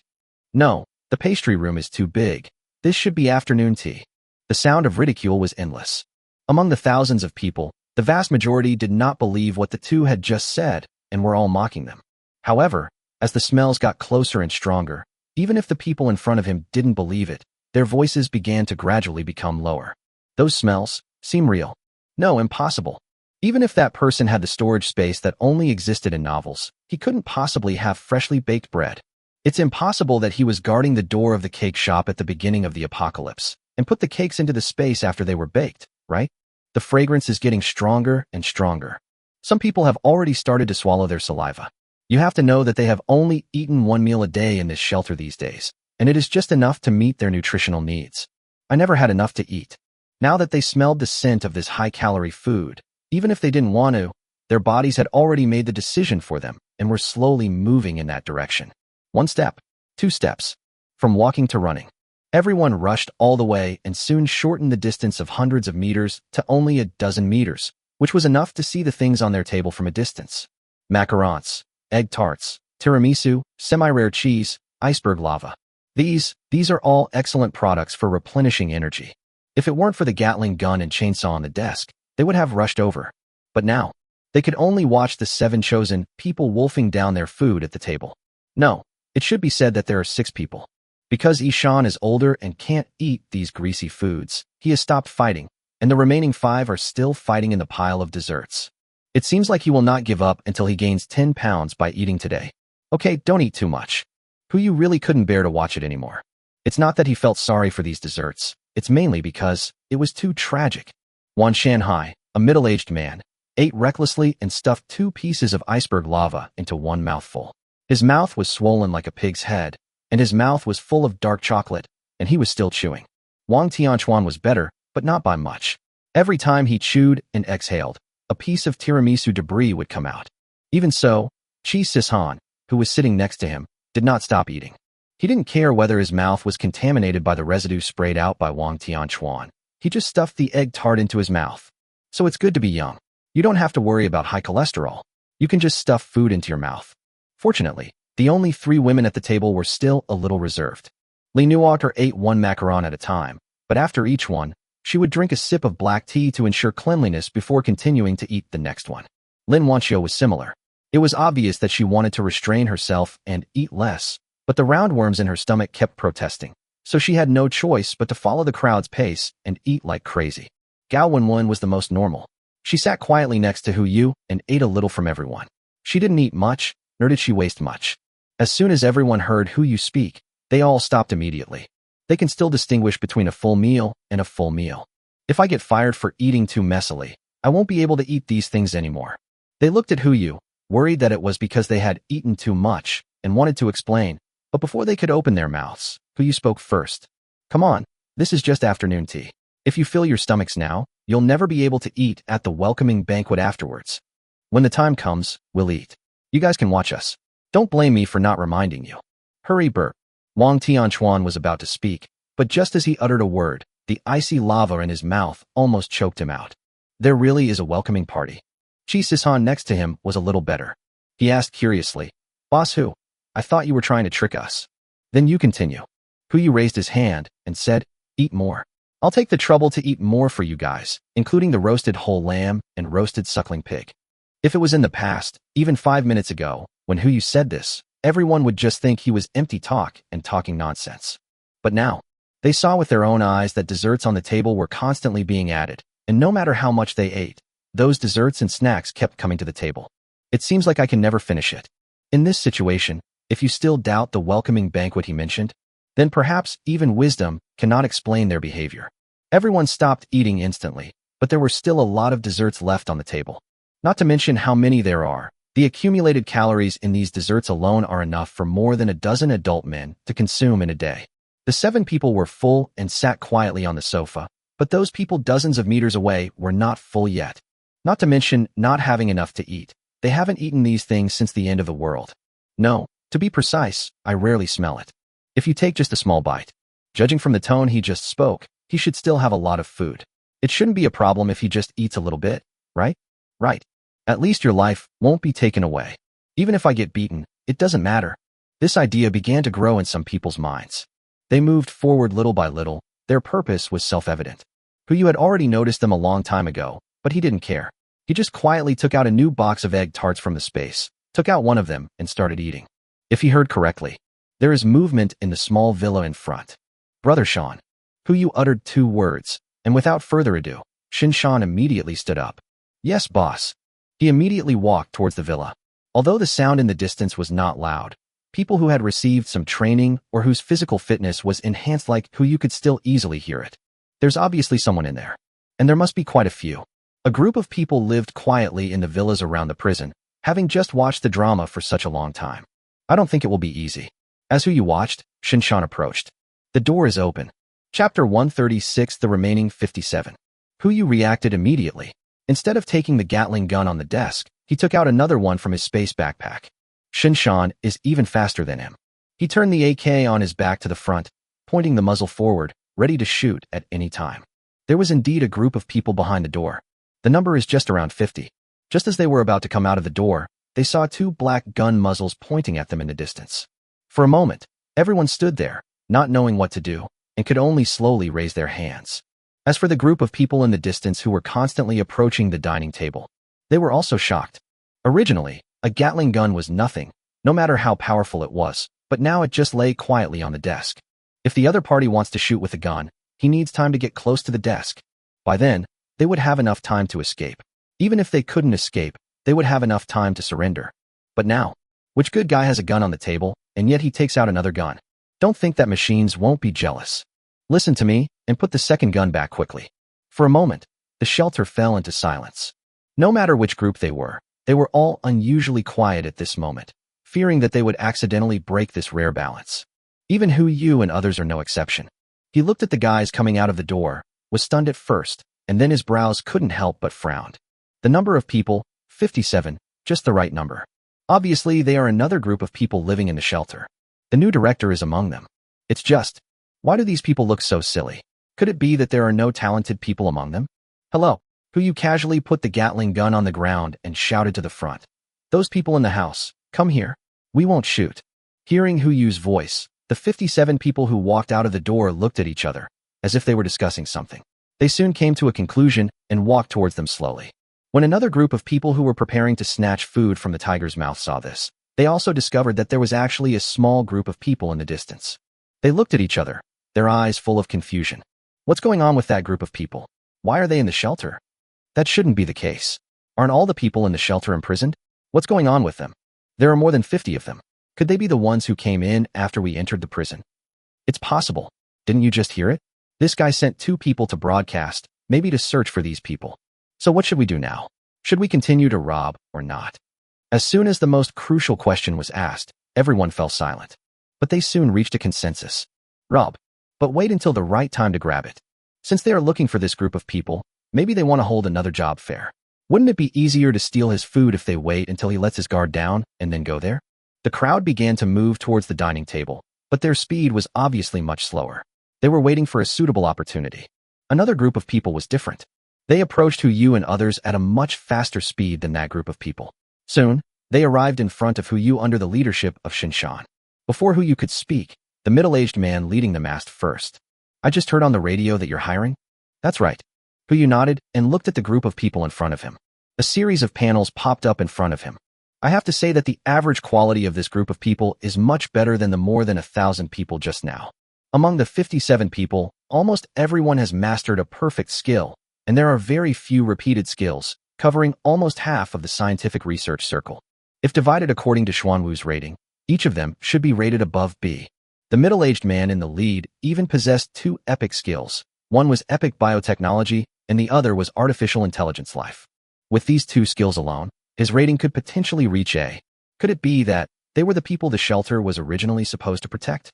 No, The pastry room is too big. This should be afternoon tea. The sound of ridicule was endless. Among the thousands of people, the vast majority did not believe what the two had just said and were all mocking them. However, as the smells got closer and stronger, even if the people in front of him didn't believe it, their voices began to gradually become lower. Those smells seem real. No, impossible. Even if that person had the storage space that only existed in novels, he couldn't possibly have freshly baked bread. It's impossible that he was guarding the door of the cake shop at the beginning of the apocalypse and put the cakes into the space after they were baked, right? The fragrance is getting stronger and stronger. Some people have already started to swallow their saliva. You have to know that they have only eaten one meal a day in this shelter these days, and it is just enough to meet their nutritional needs. I never had enough to eat. Now that they smelled the scent of this high-calorie food, even if they didn't want to, their bodies had already made the decision for them and were slowly moving in that direction. 1 step, 2 steps. From walking to running. Everyone rushed all the way and soon shortened the distance of hundreds of meters to only a dozen meters, which was enough to see the things on their table from a distance. Macarons, egg tarts, tiramisu, semi-rare cheese, iceberg lava. These are all excellent products for replenishing energy. If it weren't for the Gatling gun and chainsaw on the desk, they would have rushed over. But now, they could only watch the 7 chosen people wolfing down their food at the table. No, it should be said that there are 6 people. Because Ishan is older and can't eat these greasy foods, he has stopped fighting, and the remaining 5 are still fighting in the pile of desserts. It seems like he will not give up until he gains 10 pounds by eating today. Okay, don't eat too much. Huyu really couldn't bear to watch it anymore. It's not that he felt sorry for these desserts, it's mainly because it was too tragic. Wan Shanhai, a middle-aged man, ate recklessly and stuffed 2 pieces of iceberg lava into one mouthful. His mouth was swollen like a pig's head, and his mouth was full of dark chocolate, and he was still chewing. Wang Tianchuan was better, but not by much. Every time he chewed and exhaled, a piece of tiramisu debris would come out. Even so, Chi Sishan, who was sitting next to him, did not stop eating. He didn't care whether his mouth was contaminated by the residue sprayed out by Wang Tianchuan. He just stuffed the egg tart into his mouth. So it's good to be young. You don't have to worry about high cholesterol. You can just stuff food into your mouth. Fortunately, the only 3 women at the table were still a little reserved. Li Nuotter ate 1 macaron at a time, but after each one, she would drink a sip of black tea to ensure cleanliness before continuing to eat the next one. Lin Wanxiu was similar. It was obvious that she wanted to restrain herself and eat less, but the roundworms in her stomach kept protesting, so she had no choice but to follow the crowd's pace and eat like crazy. Gao Wenwen was the most normal. She sat quietly next to Hu Yu and ate a little from everyone. She didn't eat much, nor did she waste much. As soon as everyone heard Hu Yu speak, they all stopped immediately. They can still distinguish between a full meal and a full meal. If I get fired for eating too messily, I won't be able to eat these things anymore. They looked at Hu Yu, worried that it was because they had eaten too much, and wanted to explain, but before they could open their mouths, Hu Yu spoke first. Come on, this is just afternoon tea. If you fill your stomachs now, you'll never be able to eat at the welcoming banquet afterwards. When the time comes, we'll eat. You guys can watch us. Don't blame me for not reminding you. Hurry, burp. Wang Tianchuan was about to speak, but just as he uttered a word, the icy lava in his mouth almost choked him out. There really is a welcoming party. Chi Sishan next to him was a little better. He asked curiously, Boss Hu, I thought you were trying to trick us. Then you continue. Hu Yu raised his hand and said, Eat more. I'll take the trouble to eat more for you guys, including the roasted whole lamb and roasted suckling pig. If it was in the past, even 5 minutes ago, when Hu Yu said this, everyone would just think he was empty talk and talking nonsense. But now, they saw with their own eyes that desserts on the table were constantly being added, and no matter how much they ate, those desserts and snacks kept coming to the table. It seems like I can never finish it. In this situation, if you still doubt the welcoming banquet he mentioned, then perhaps even wisdom cannot explain their behavior. Everyone stopped eating instantly, but there were still a lot of desserts left on the table. Not to mention how many there are. The accumulated calories in these desserts alone are enough for more than a dozen adult men to consume in a day. The 7 people were full and sat quietly on the sofa, but those people dozens of meters away were not full yet. Not to mention not having enough to eat. They haven't eaten these things since the end of the world. No, to be precise, I rarely smell it. If you take just a small bite, judging from the tone he just spoke, he should still have a lot of food. It shouldn't be a problem if he just eats a little bit, right? Right. At least your life won't be taken away. Even if I get beaten, it doesn't matter. This idea began to grow in some people's minds. They moved forward little by little. Their purpose was self-evident. Huyu had already noticed them a long time ago, but he didn't care. He just quietly took out a new box of egg tarts from the space, took out one of them, and started eating. If he heard correctly, there is movement in the small villa in front. Brother Sean. Huyu uttered 2 words, and without further ado, Shan immediately stood up. Yes, boss. He immediately walked towards the villa. Although the sound in the distance was not loud, people who had received some training or whose physical fitness was enhanced like Huyu could still easily hear it. There's obviously someone in there. And there must be quite a few. A group of people lived quietly in the villas around the prison, having just watched the drama for such a long time. I don't think it will be easy. As Huyu watched, Shan approached. The door is open. Chapter 136, the remaining 57. Huyu reacted immediately. Instead of taking the Gatling gun on the desk, he took out another one from his space backpack. Shan is even faster than him. He turned the AK on his back to the front, pointing the muzzle forward, ready to shoot at any time. There was indeed a group of people behind the door. The number is just around 50. Just as they were about to come out of the door, they saw 2 black gun muzzles pointing at them in the distance. For a moment, everyone stood there, not knowing what to do, and could only slowly raise their hands. As for the group of people in the distance who were constantly approaching the dining table, they were also shocked. Originally, a Gatling gun was nothing, no matter how powerful it was, but now it just lay quietly on the desk. If the other party wants to shoot with a gun, he needs time to get close to the desk. By then, they would have enough time to escape. Even if they couldn't escape, they would have enough time to surrender. But now, which good guy has a gun on the table, and yet he takes out another gun? Don't think that machines won't be jealous. Listen to me, and put the second gun back quickly. For a moment, the shelter fell into silence. No matter which group they were all unusually quiet at this moment, fearing that they would accidentally break this rare balance. Even Huyu and others are no exception. He looked at the guys coming out of the door, was stunned at first, and then his brows couldn't help but frowned. The number of people, 57, just the right number. Obviously, they are another group of people living in the shelter. The new director is among them. It's just, why do these people look so silly? Could it be that there are no talented people among them? Hello. Huyu casually put the Gatling gun on the ground and shouted to the front. Those people in the house, come here. We won't shoot. Hearing Huyu's voice, the 57 people who walked out of the door looked at each other, as if they were discussing something. They soon came to a conclusion and walked towards them slowly. When another group of people who were preparing to snatch food from the tiger's mouth saw this, they also discovered that there was actually a small group of people in the distance. They looked at each other, their eyes full of confusion. What's going on with that group of people? Why are they in the shelter? That shouldn't be the case. Aren't all the people in the shelter imprisoned? What's going on with them? There are more than 50 of them. Could they be the ones who came in after we entered the prison? It's possible. Didn't you just hear it? This guy sent 2 people to broadcast, maybe to search for these people. So what should we do now? Should we continue to rob or not? As soon as the most crucial question was asked, everyone fell silent. But they soon reached a consensus. Rob. But wait until the right time to grab it. Since they are looking for this group of people, maybe they want to hold another job fair. Wouldn't it be easier to steal his food if they wait until he lets his guard down and then go there? The crowd began to move towards the dining table, but their speed was obviously much slower. They were waiting for a suitable opportunity. Another group of people was different. They approached Huyu and others at a much faster speed than that group of people. Soon, they arrived in front of Huyu under the leadership of Shan. Before Huyu could speak, the middle-aged man leading them asked first. I just heard on the radio that you're hiring? That's right. Huyu nodded and looked at the group of people in front of him. A series of panels popped up in front of him. I have to say that the average quality of this group of people is much better than the more than 1,000 people just now. Among the 57 people, almost everyone has mastered a perfect skill, and there are very few repeated skills, covering almost half of the scientific research circle. If divided according to Xuanwu's rating, each of them should be rated above B. The middle-aged man in the lead even possessed 2 epic skills. One was epic biotechnology, and the other was artificial intelligence life. With these 2 skills alone, his rating could potentially reach A. Could it be that they were the people the shelter was originally supposed to protect?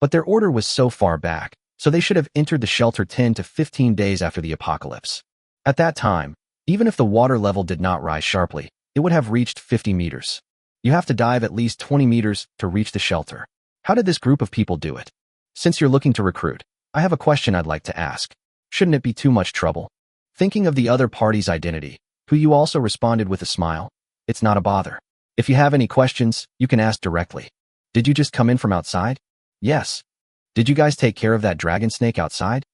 But their order was so far back, so they should have entered the shelter 10 to 15 days after the apocalypse. At that time, even if the water level did not rise sharply, it would have reached 50 meters. You have to dive at least 20 meters to reach the shelter. How did this group of people do it? Since you're looking to recruit, I have a question I'd like to ask. Shouldn't it be too much trouble? Thinking of the other party's identity, Huyu also responded with a smile. It's not a bother. If you have any questions, you can ask directly. Did you just come in from outside? Yes. Did you guys take care of that dragon snake outside?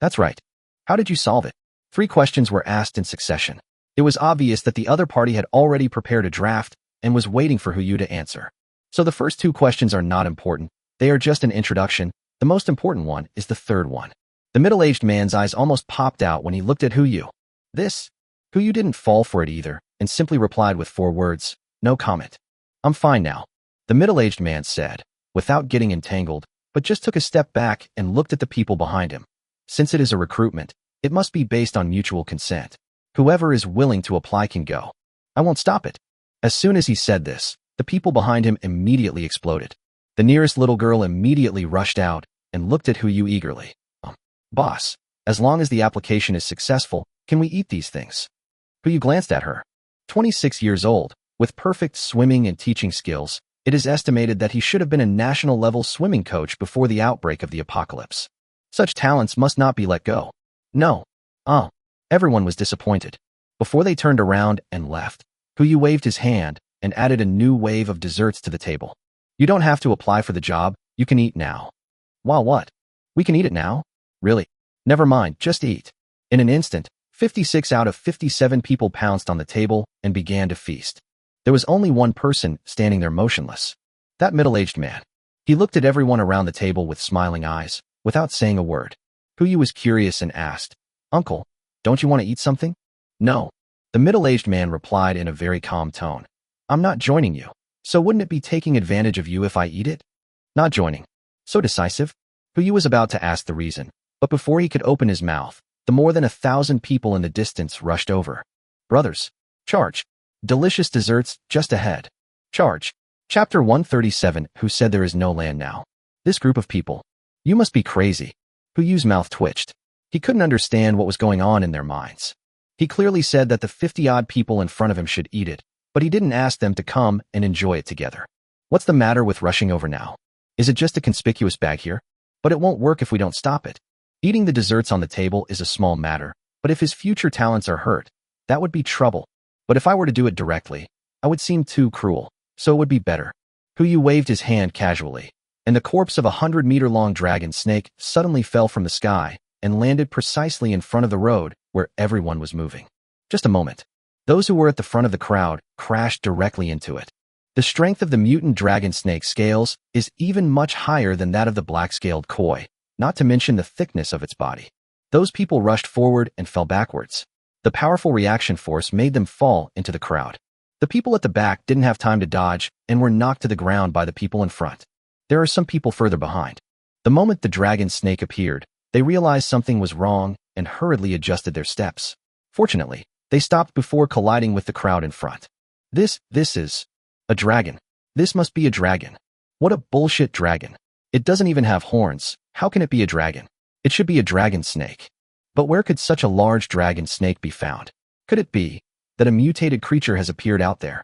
That's right. How did you solve it? 3 questions were asked in succession. It was obvious that the other party had already prepared a draft and was waiting for Huyu to answer. So the first 2 questions are not important. They are just an introduction. The most important one is the third one. The middle-aged man's eyes almost popped out when he looked at Huyu. Huyu didn't fall for it either and simply replied with 4 words, no comment. I'm fine now, the middle-aged man said, without getting entangled, but just took a step back and looked at the people behind him. Since it is a recruitment, it must be based on mutual consent. Whoever is willing to apply can go. I won't stop it. As soon as he said this, the people behind him immediately exploded. The nearest little girl immediately rushed out and looked at Huyu eagerly. Boss, as long as the application is successful, can we eat these things? Huyu glanced at her. 26 years old, with perfect swimming and teaching skills, it is estimated that he should have been a national-level swimming coach before the outbreak of the apocalypse. Such talents must not be let go. No. Everyone was disappointed. Before they turned around and left, Huyu waved his hand and added a new wave of desserts to the table. You don't have to apply for the job, you can eat now. Wow, what? We can eat it now? Really? Never mind, just eat. In an instant, 56 out of 57 people pounced on the table and began to feast. There was only one person standing there motionless. That middle-aged man. He looked at everyone around the table with smiling eyes, without saying a word. Huyu was curious and asked, Uncle, don't you want to eat something? No. The middle-aged man replied in a very calm tone. I'm not joining you. So wouldn't it be taking advantage of you if I eat it? Not joining. So decisive? Huyu was about to ask the reason, but before he could open his mouth, the more than 1,000 people in the distance rushed over. Brothers, charge. Delicious desserts just ahead. Charge. Chapter 137, Who said there is no land now? This group of people. You must be crazy. Huyu's mouth twitched. He couldn't understand what was going on in their minds. He clearly said that the 50-odd people in front of him should eat it, but he didn't ask them to come and enjoy it together. What's the matter with rushing over now? Is it just a conspicuous bag here? But it won't work if we don't stop it. Eating the desserts on the table is a small matter, but if his future talents are hurt, that would be trouble. But if I were to do it directly, I would seem too cruel, so it would be better. Huyu waved his hand casually, and the corpse of a 100-meter-long dragon snake suddenly fell from the sky and landed precisely in front of the road where everyone was moving. Just a moment. Those who were at the front of the crowd crashed directly into it. The strength of the mutant dragon snake's scales is even much higher than that of the black-scaled koi, not to mention the thickness of its body. Those people rushed forward and fell backwards. The powerful reaction force made them fall into the crowd. The people at the back didn't have time to dodge and were knocked to the ground by the people in front. There are some people further behind. The moment the dragon snake appeared, they realized something was wrong and hurriedly adjusted their steps. Fortunately, they stopped before colliding with the crowd in front. This is a dragon. This must be a dragon. What a bullshit dragon. It doesn't even have horns. How can it be a dragon? It should be a dragon snake. But where could such a large dragon snake be found? Could it be that a mutated creature has appeared out there?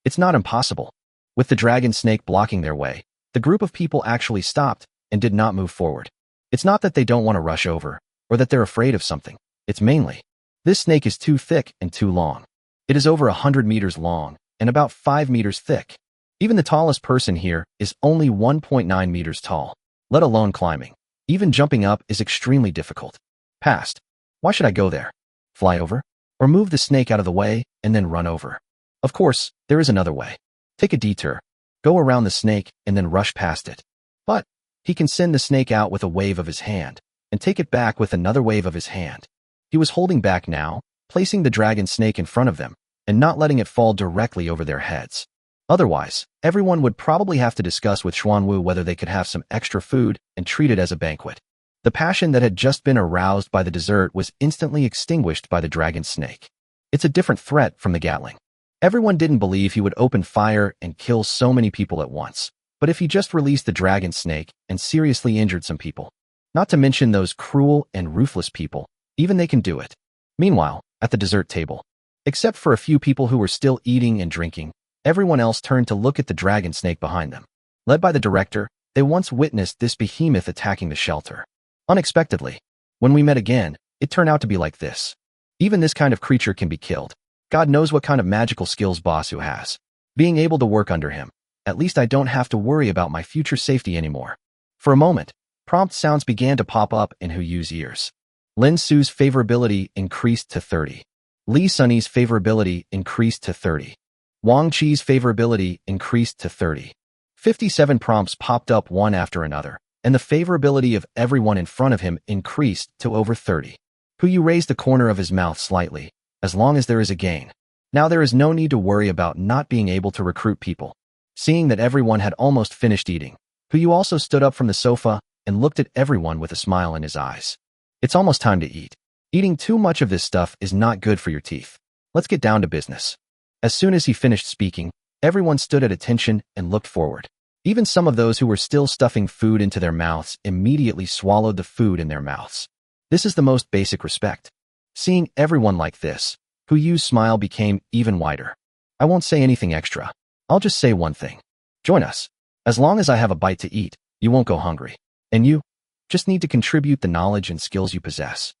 It's not impossible. With the dragon snake blocking their way, the group of people actually stopped and did not move forward. It's not that they don't want to rush over, or that they're afraid of something. It's mainly, this snake is too thick and too long. It is over 100 meters long and about 5 meters thick. Even the tallest person here is only 1.9 meters tall, let alone climbing. Even jumping up is extremely difficult. Past. Why should I go there? Fly over? Or move the snake out of the way and then run over? Of course, there is another way. Take a detour. Go around the snake and then rush past it. But he can send the snake out with a wave of his hand and take it back with another wave of his hand. He was holding back now, placing the dragon snake in front of them and not letting it fall directly over their heads. Otherwise, everyone would probably have to discuss with Xuanwu whether they could have some extra food and treat it as a banquet. The passion that had just been aroused by the dessert was instantly extinguished by the dragon snake. It's a different threat from the Gatling. Everyone didn't believe he would open fire and kill so many people at once. But if he just released the dragon snake and seriously injured some people, not to mention those cruel and ruthless people, even they can do it. Meanwhile, at the dessert table, except for a few people who were still eating and drinking, everyone else turned to look at the dragon snake behind them. Led by the director, they once witnessed this behemoth attacking the shelter. Unexpectedly, when we met again, it turned out to be like this. Even this kind of creature can be killed. God knows what kind of magical skills Basu has. Being able to work under him, at least I don't have to worry about my future safety anymore. For a moment, Prompt sounds began to pop up in Hu Yu's ears. Lin Su's favorability increased to 30. Li Sunny's favorability increased to 30. Wang Qi's favorability increased to 30. 57 prompts popped up one after another, and the favorability of everyone in front of him increased to over 30. Hu Yu raised the corner of his mouth slightly, as long as there is a gain. Now there is no need to worry about not being able to recruit people. Seeing that everyone had almost finished eating, Hu Yu also stood up from the sofa and looked at everyone with a smile in his eyes. It's almost time to eat. Eating too much of this stuff is not good for your teeth. Let's get down to business. As soon as he finished speaking, everyone stood at attention and looked forward. Even some of those who were still stuffing food into their mouths immediately swallowed the food in their mouths. This is the most basic respect. Seeing everyone like this, Hu Yu's smile became even wider. I won't say anything extra. I'll just say one thing. Join us. As long as I have a bite to eat, you won't go hungry. And you just need to contribute the knowledge and skills you possess.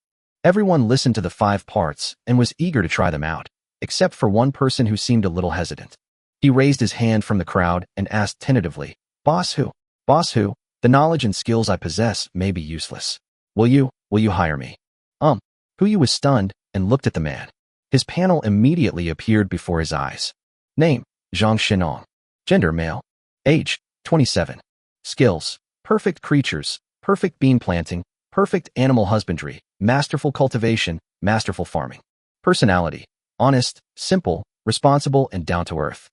Everyone listened to the 5 parts and was eager to try them out, except for one person who seemed a little hesitant. He raised his hand from the crowd and asked tentatively, Boss Hu, the knowledge and skills I possess may be useless. Will you hire me? Hu Yu was stunned and looked at the man. His panel immediately appeared before his eyes. Name, Zhang Shenong. Gender, male. Age, 27. Skills, perfect creatures, perfect bean planting, perfect animal husbandry, masterful cultivation, masterful farming. Personality, honest, simple, responsible, and down-to-earth.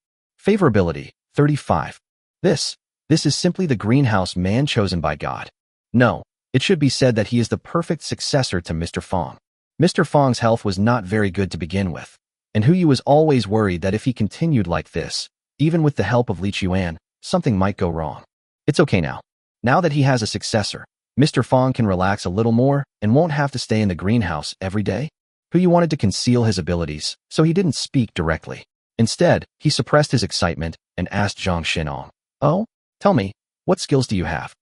Favorability, 35. This is simply the greenhouse man chosen by God. No, it should be said that he is the perfect successor to Mr. Fong. Mr. Fong's health was not very good to begin with, and Hu Yu was always worried that if he continued like this, even with the help of Li Chuan, something might go wrong. It's okay now. Now that he has a successor, Mr. Fong can relax a little more and won't have to stay in the greenhouse every day. Hu Yu wanted to conceal his abilities, so he didn't speak directly. Instead, he suppressed his excitement and asked Zhang Shenong, Oh, tell me, what skills do you have?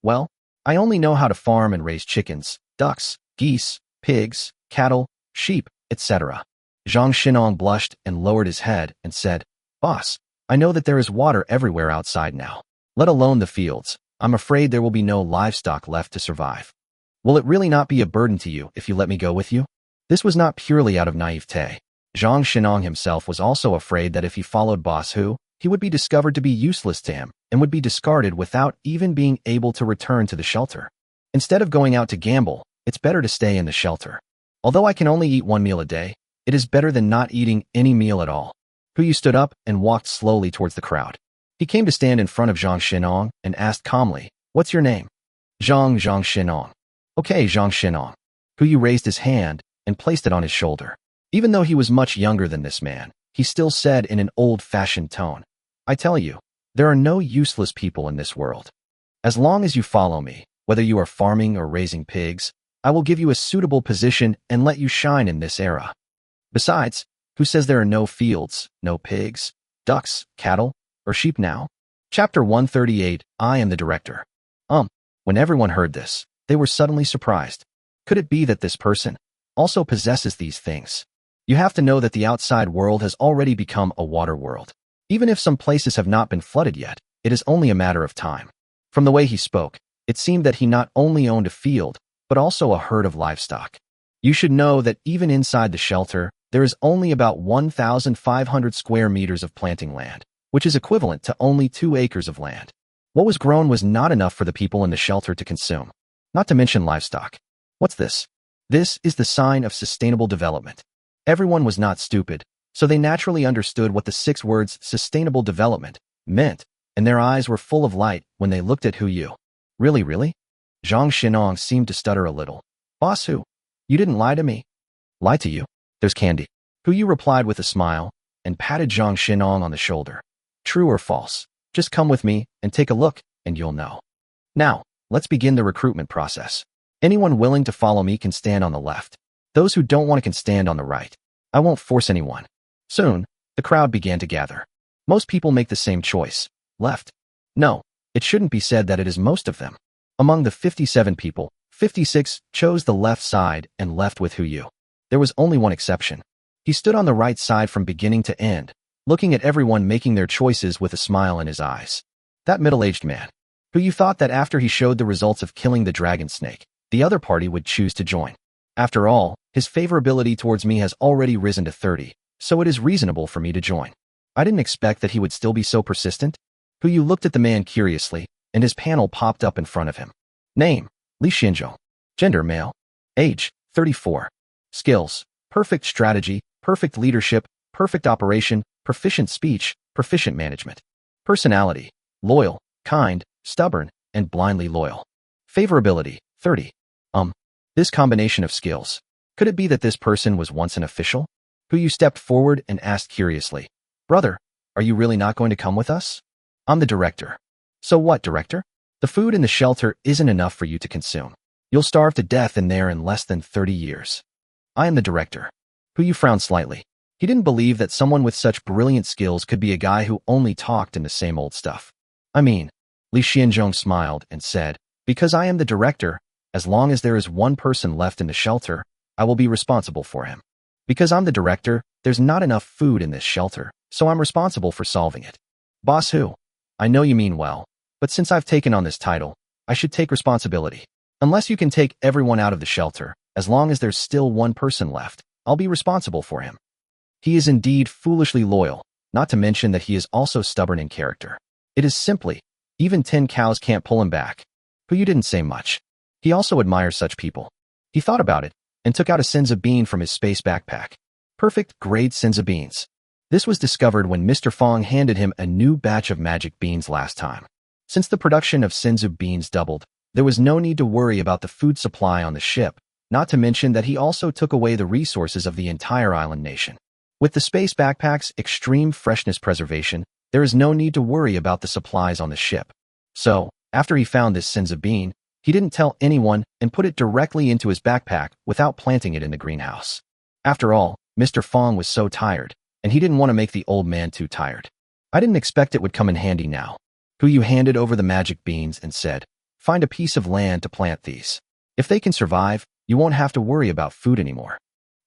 Well, I only know how to farm and raise chickens, ducks, geese, pigs, cattle, sheep, etc. Zhang Shenong blushed and lowered his head and said, Boss, I know that there is water everywhere outside now, let alone the fields. I'm afraid there will be no livestock left to survive. Will it really not be a burden to you if you let me go with you? This was not purely out of naivete. Zhang Shenong himself was also afraid that if he followed Boss Hu, he would be discovered to be useless to him and would be discarded without even being able to return to the shelter. Instead of going out to gamble, it's better to stay in the shelter. Although I can only eat 1 meal a day, it is better than not eating any meal at all. Hu Yu stood up and walked slowly towards the crowd. He came to stand in front of Zhang Shenong and asked calmly, What's your name? Zhang Shenong. Okay, Zhang Shenong. Hu Yu raised his hand and placed it on his shoulder. Even though he was much younger than this man, he still said in an old-fashioned tone, I tell you, there are no useless people in this world. As long as you follow me, whether you are farming or raising pigs, I will give you a suitable position and let you shine in this era. Besides, who says there are no fields, no pigs, ducks, cattle, or sheep now? Chapter 138, I am the director. When everyone heard this, they were suddenly surprised. Could it be that this person also possesses these things? You have to know that the outside world has already become a water world. Even if some places have not been flooded yet, it is only a matter of time. From the way he spoke, it seemed that he not only owned a field, but also a herd of livestock. You should know that even inside the shelter, there is only about 1,500 square meters of planting land, which is equivalent to only 2 acres of land. What was grown was not enough for the people in the shelter to consume, not to mention livestock. What's this? This is the sign of sustainable development. Everyone was not stupid, so they naturally understood what the 6 words sustainable development meant, and their eyes were full of light when they looked at Hu Yu. Really? Zhang Shenong seemed to stutter a little. Boss Hu, you didn't lie to me? Lie to you? There's candy. Hu Yu replied with a smile and patted Zhang Shenong on the shoulder. True or false? Just come with me and take a look, and you'll know. Now, let's begin the recruitment process. Anyone willing to follow me can stand on the left. Those who don't want to can stand on the right. I won't force anyone. Soon, the crowd began to gather. Most people make the same choice. Left. No, it shouldn't be said that it is most of them. Among the 57 people, 56 chose the left side and left with Hu Yu. There was only one exception. He stood on the right side from beginning to end, looking at everyone making their choices with a smile in his eyes. That middle-aged man. You thought that after he showed the results of killing the dragon snake, the other party would choose to join. After all, his favorability towards me has already risen to 30, so it is reasonable for me to join. I didn't expect that he would still be so persistent. You looked at the man curiously, and his panel popped up in front of him. Name, Li Xianzhong. Gender, male. Age, 34. Skills, perfect strategy, perfect leadership, perfect operation, proficient speech, proficient management. Personality, loyal, kind, stubborn, and blindly loyal. Favorability, 30. This combination of skills. Could it be that this person was once an official? You stepped forward and asked curiously, Brother, are you really not going to come with us? I'm the director. So what, director? The food in the shelter isn't enough for you to consume. You'll starve to death in there in less than 30 years. I am the director. You frowned slightly. He didn't believe that someone with such brilliant skills could be a guy who only talked in the same old stuff. I mean, Li Xianzhong smiled and said, because I am the director, as long as there is one person left in the shelter, I will be responsible for him. Because I'm the director, there's not enough food in this shelter, so I'm responsible for solving it. Boss who? I know you mean well, but since I've taken on this title, I should take responsibility. Unless you can take everyone out of the shelter, as long as there's still one person left, I'll be responsible for him. He is indeed foolishly loyal, not to mention that he is also stubborn in character. It is simply, even 10 cows can't pull him back. You didn't say much. He also admires such people. He thought about it, and took out a Senza bean from his space backpack. Perfect grade Senza beans. This was discovered when Mr. Fong handed him a new batch of magic beans last time. Since the production of Senzu beans doubled, there was no need to worry about the food supply on the ship, not to mention that he also took away the resources of the entire island nation. With the space backpack's extreme freshness preservation, there is no need to worry about the supplies on the ship. So, after he found this Senza bean, he didn't tell anyone and put it directly into his backpack without planting it in the greenhouse. After all, Mr. Fong was so tired, and he didn't want to make the old man too tired. I didn't expect it would come in handy now. You handed over the magic beans and said, find a piece of land to plant these. If they can survive, you won't have to worry about food anymore.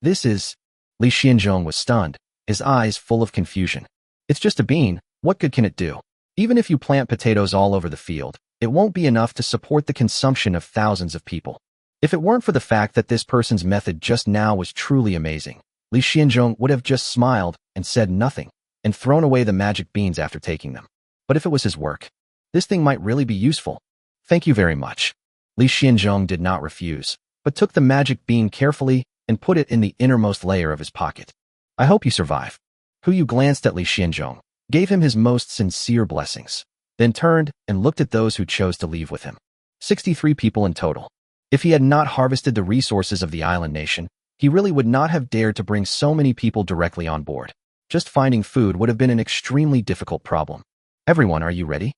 This is... Li Xianzhong was stunned, his eyes full of confusion. It's just a bean, what good can it do? Even if you plant potatoes all over the field, it won't be enough to support the consumption of thousands of people. If it weren't for the fact that this person's method just now was truly amazing, Li Xianzhong would have just smiled and said nothing, and thrown away the magic beans after taking them. But if it was his work, this thing might really be useful. Thank you very much. Li Xianzhong did not refuse, but took the magic bean carefully and put it in the innermost layer of his pocket. I hope you survive. You glanced at Li Xianzhong, gave him his most sincere blessings, then turned and looked at those who chose to leave with him. 63 people in total. If he had not harvested the resources of the island nation, he really would not have dared to bring so many people directly on board. Just finding food would have been an extremely difficult problem. Everyone, are you ready?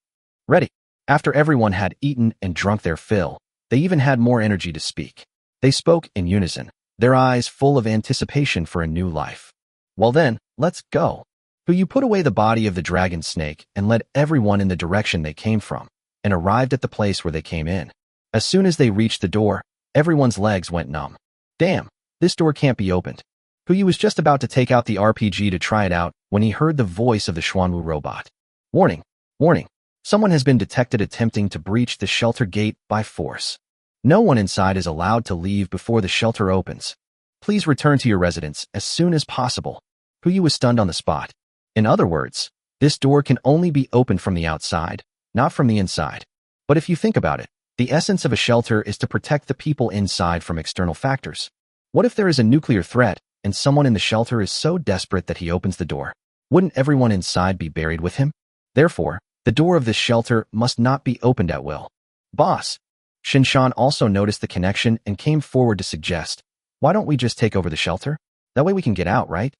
Ready. After everyone had eaten and drunk their fill, they even had more energy to speak. They spoke in unison, their eyes full of anticipation for a new life. Well then, let's go. You put away the body of the dragon snake and led everyone in the direction they came from, and arrived at the place where they came in. As soon as they reached the door, everyone's legs went numb. Damn, this door can't be opened. Was just about to take out the RPG to try it out when he heard the voice of the Xuanwu robot. Warning, warning, someone has been detected attempting to breach the shelter gate by force. No one inside is allowed to leave before the shelter opens. Please return to your residence as soon as possible. Was stunned on the spot. In other words, this door can only be opened from the outside, not from the inside. But if you think about it, the essence of a shelter is to protect the people inside from external factors. What if there is a nuclear threat, and someone in the shelter is so desperate that he opens the door? Wouldn't everyone inside be buried with him? Therefore, the door of this shelter must not be opened at will. Boss! Shinshan also noticed the connection and came forward to suggest, why don't we just take over the shelter? That way we can get out, right?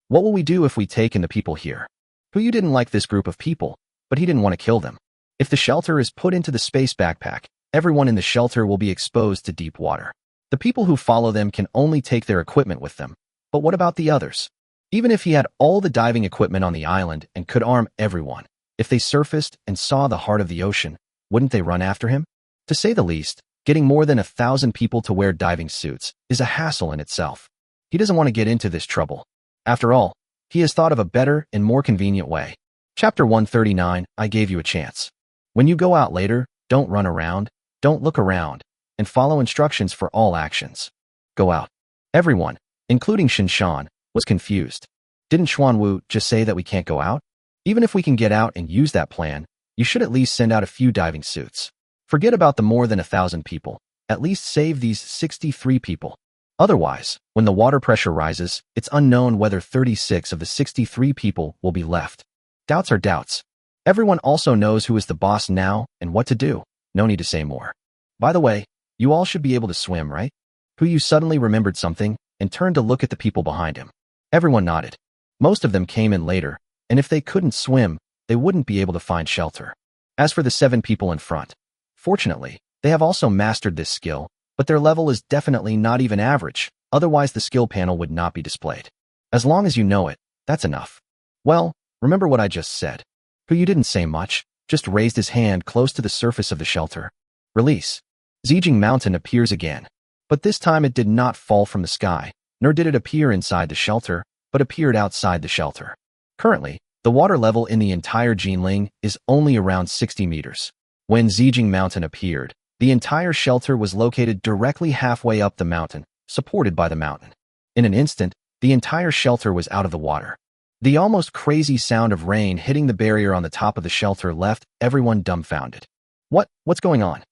What will we do if we take in the people here? You didn't like this group of people, but he didn't want to kill them. If the shelter is put into the space backpack, everyone in the shelter will be exposed to deep water. The people who follow them can only take their equipment with them. But what about the others? Even if he had all the diving equipment on the island and could arm everyone, if they surfaced and saw the heart of the ocean, wouldn't they run after him? To say the least, getting more than 1,000 people to wear diving suits is a hassle in itself. He doesn't want to get into this trouble. After all, he has thought of a better and more convenient way. Chapter 139, I gave you a chance. When you go out later, Don't run around, don't look around, and follow instructions for all actions. Go out. Everyone, including Shinshan, was confused. Didn't Xuanwu just say that we can't go out? Even if we can get out and use that plan, you should at least send out a few diving suits. Forget about the more than 1,000 people. At least save these 63 people. Otherwise, when the water pressure rises, it's unknown whether 36 of the 63 people will be left. Doubts are doubts. Everyone also knows who is the boss now and what to do. No need to say more. By the way, you all should be able to swim, right? Yu suddenly remembered something and turned to look at the people behind him. Everyone nodded. Most of them came in later, and if they couldn't swim, they wouldn't be able to find shelter. As for the 7 people in front, fortunately, they have also mastered this skill, but their level is definitely not even average, otherwise the skill panel would not be displayed. As long as you know it, that's enough. Well, remember what I just said. Yu didn't say much, just raised his hand close to the surface of the shelter. Release. Zijing Mountain appears again. But this time it did not fall from the sky, nor did it appear inside the shelter, but appeared outside the shelter. Currently, the water level in the entire Jinling is only around 60 meters. When Zijing Mountain appeared, the entire shelter was located directly halfway up the mountain, supported by the mountain. In an instant, the entire shelter was out of the water. The almost crazy sound of rain hitting the barrier on the top of the shelter left everyone dumbfounded. What's going on?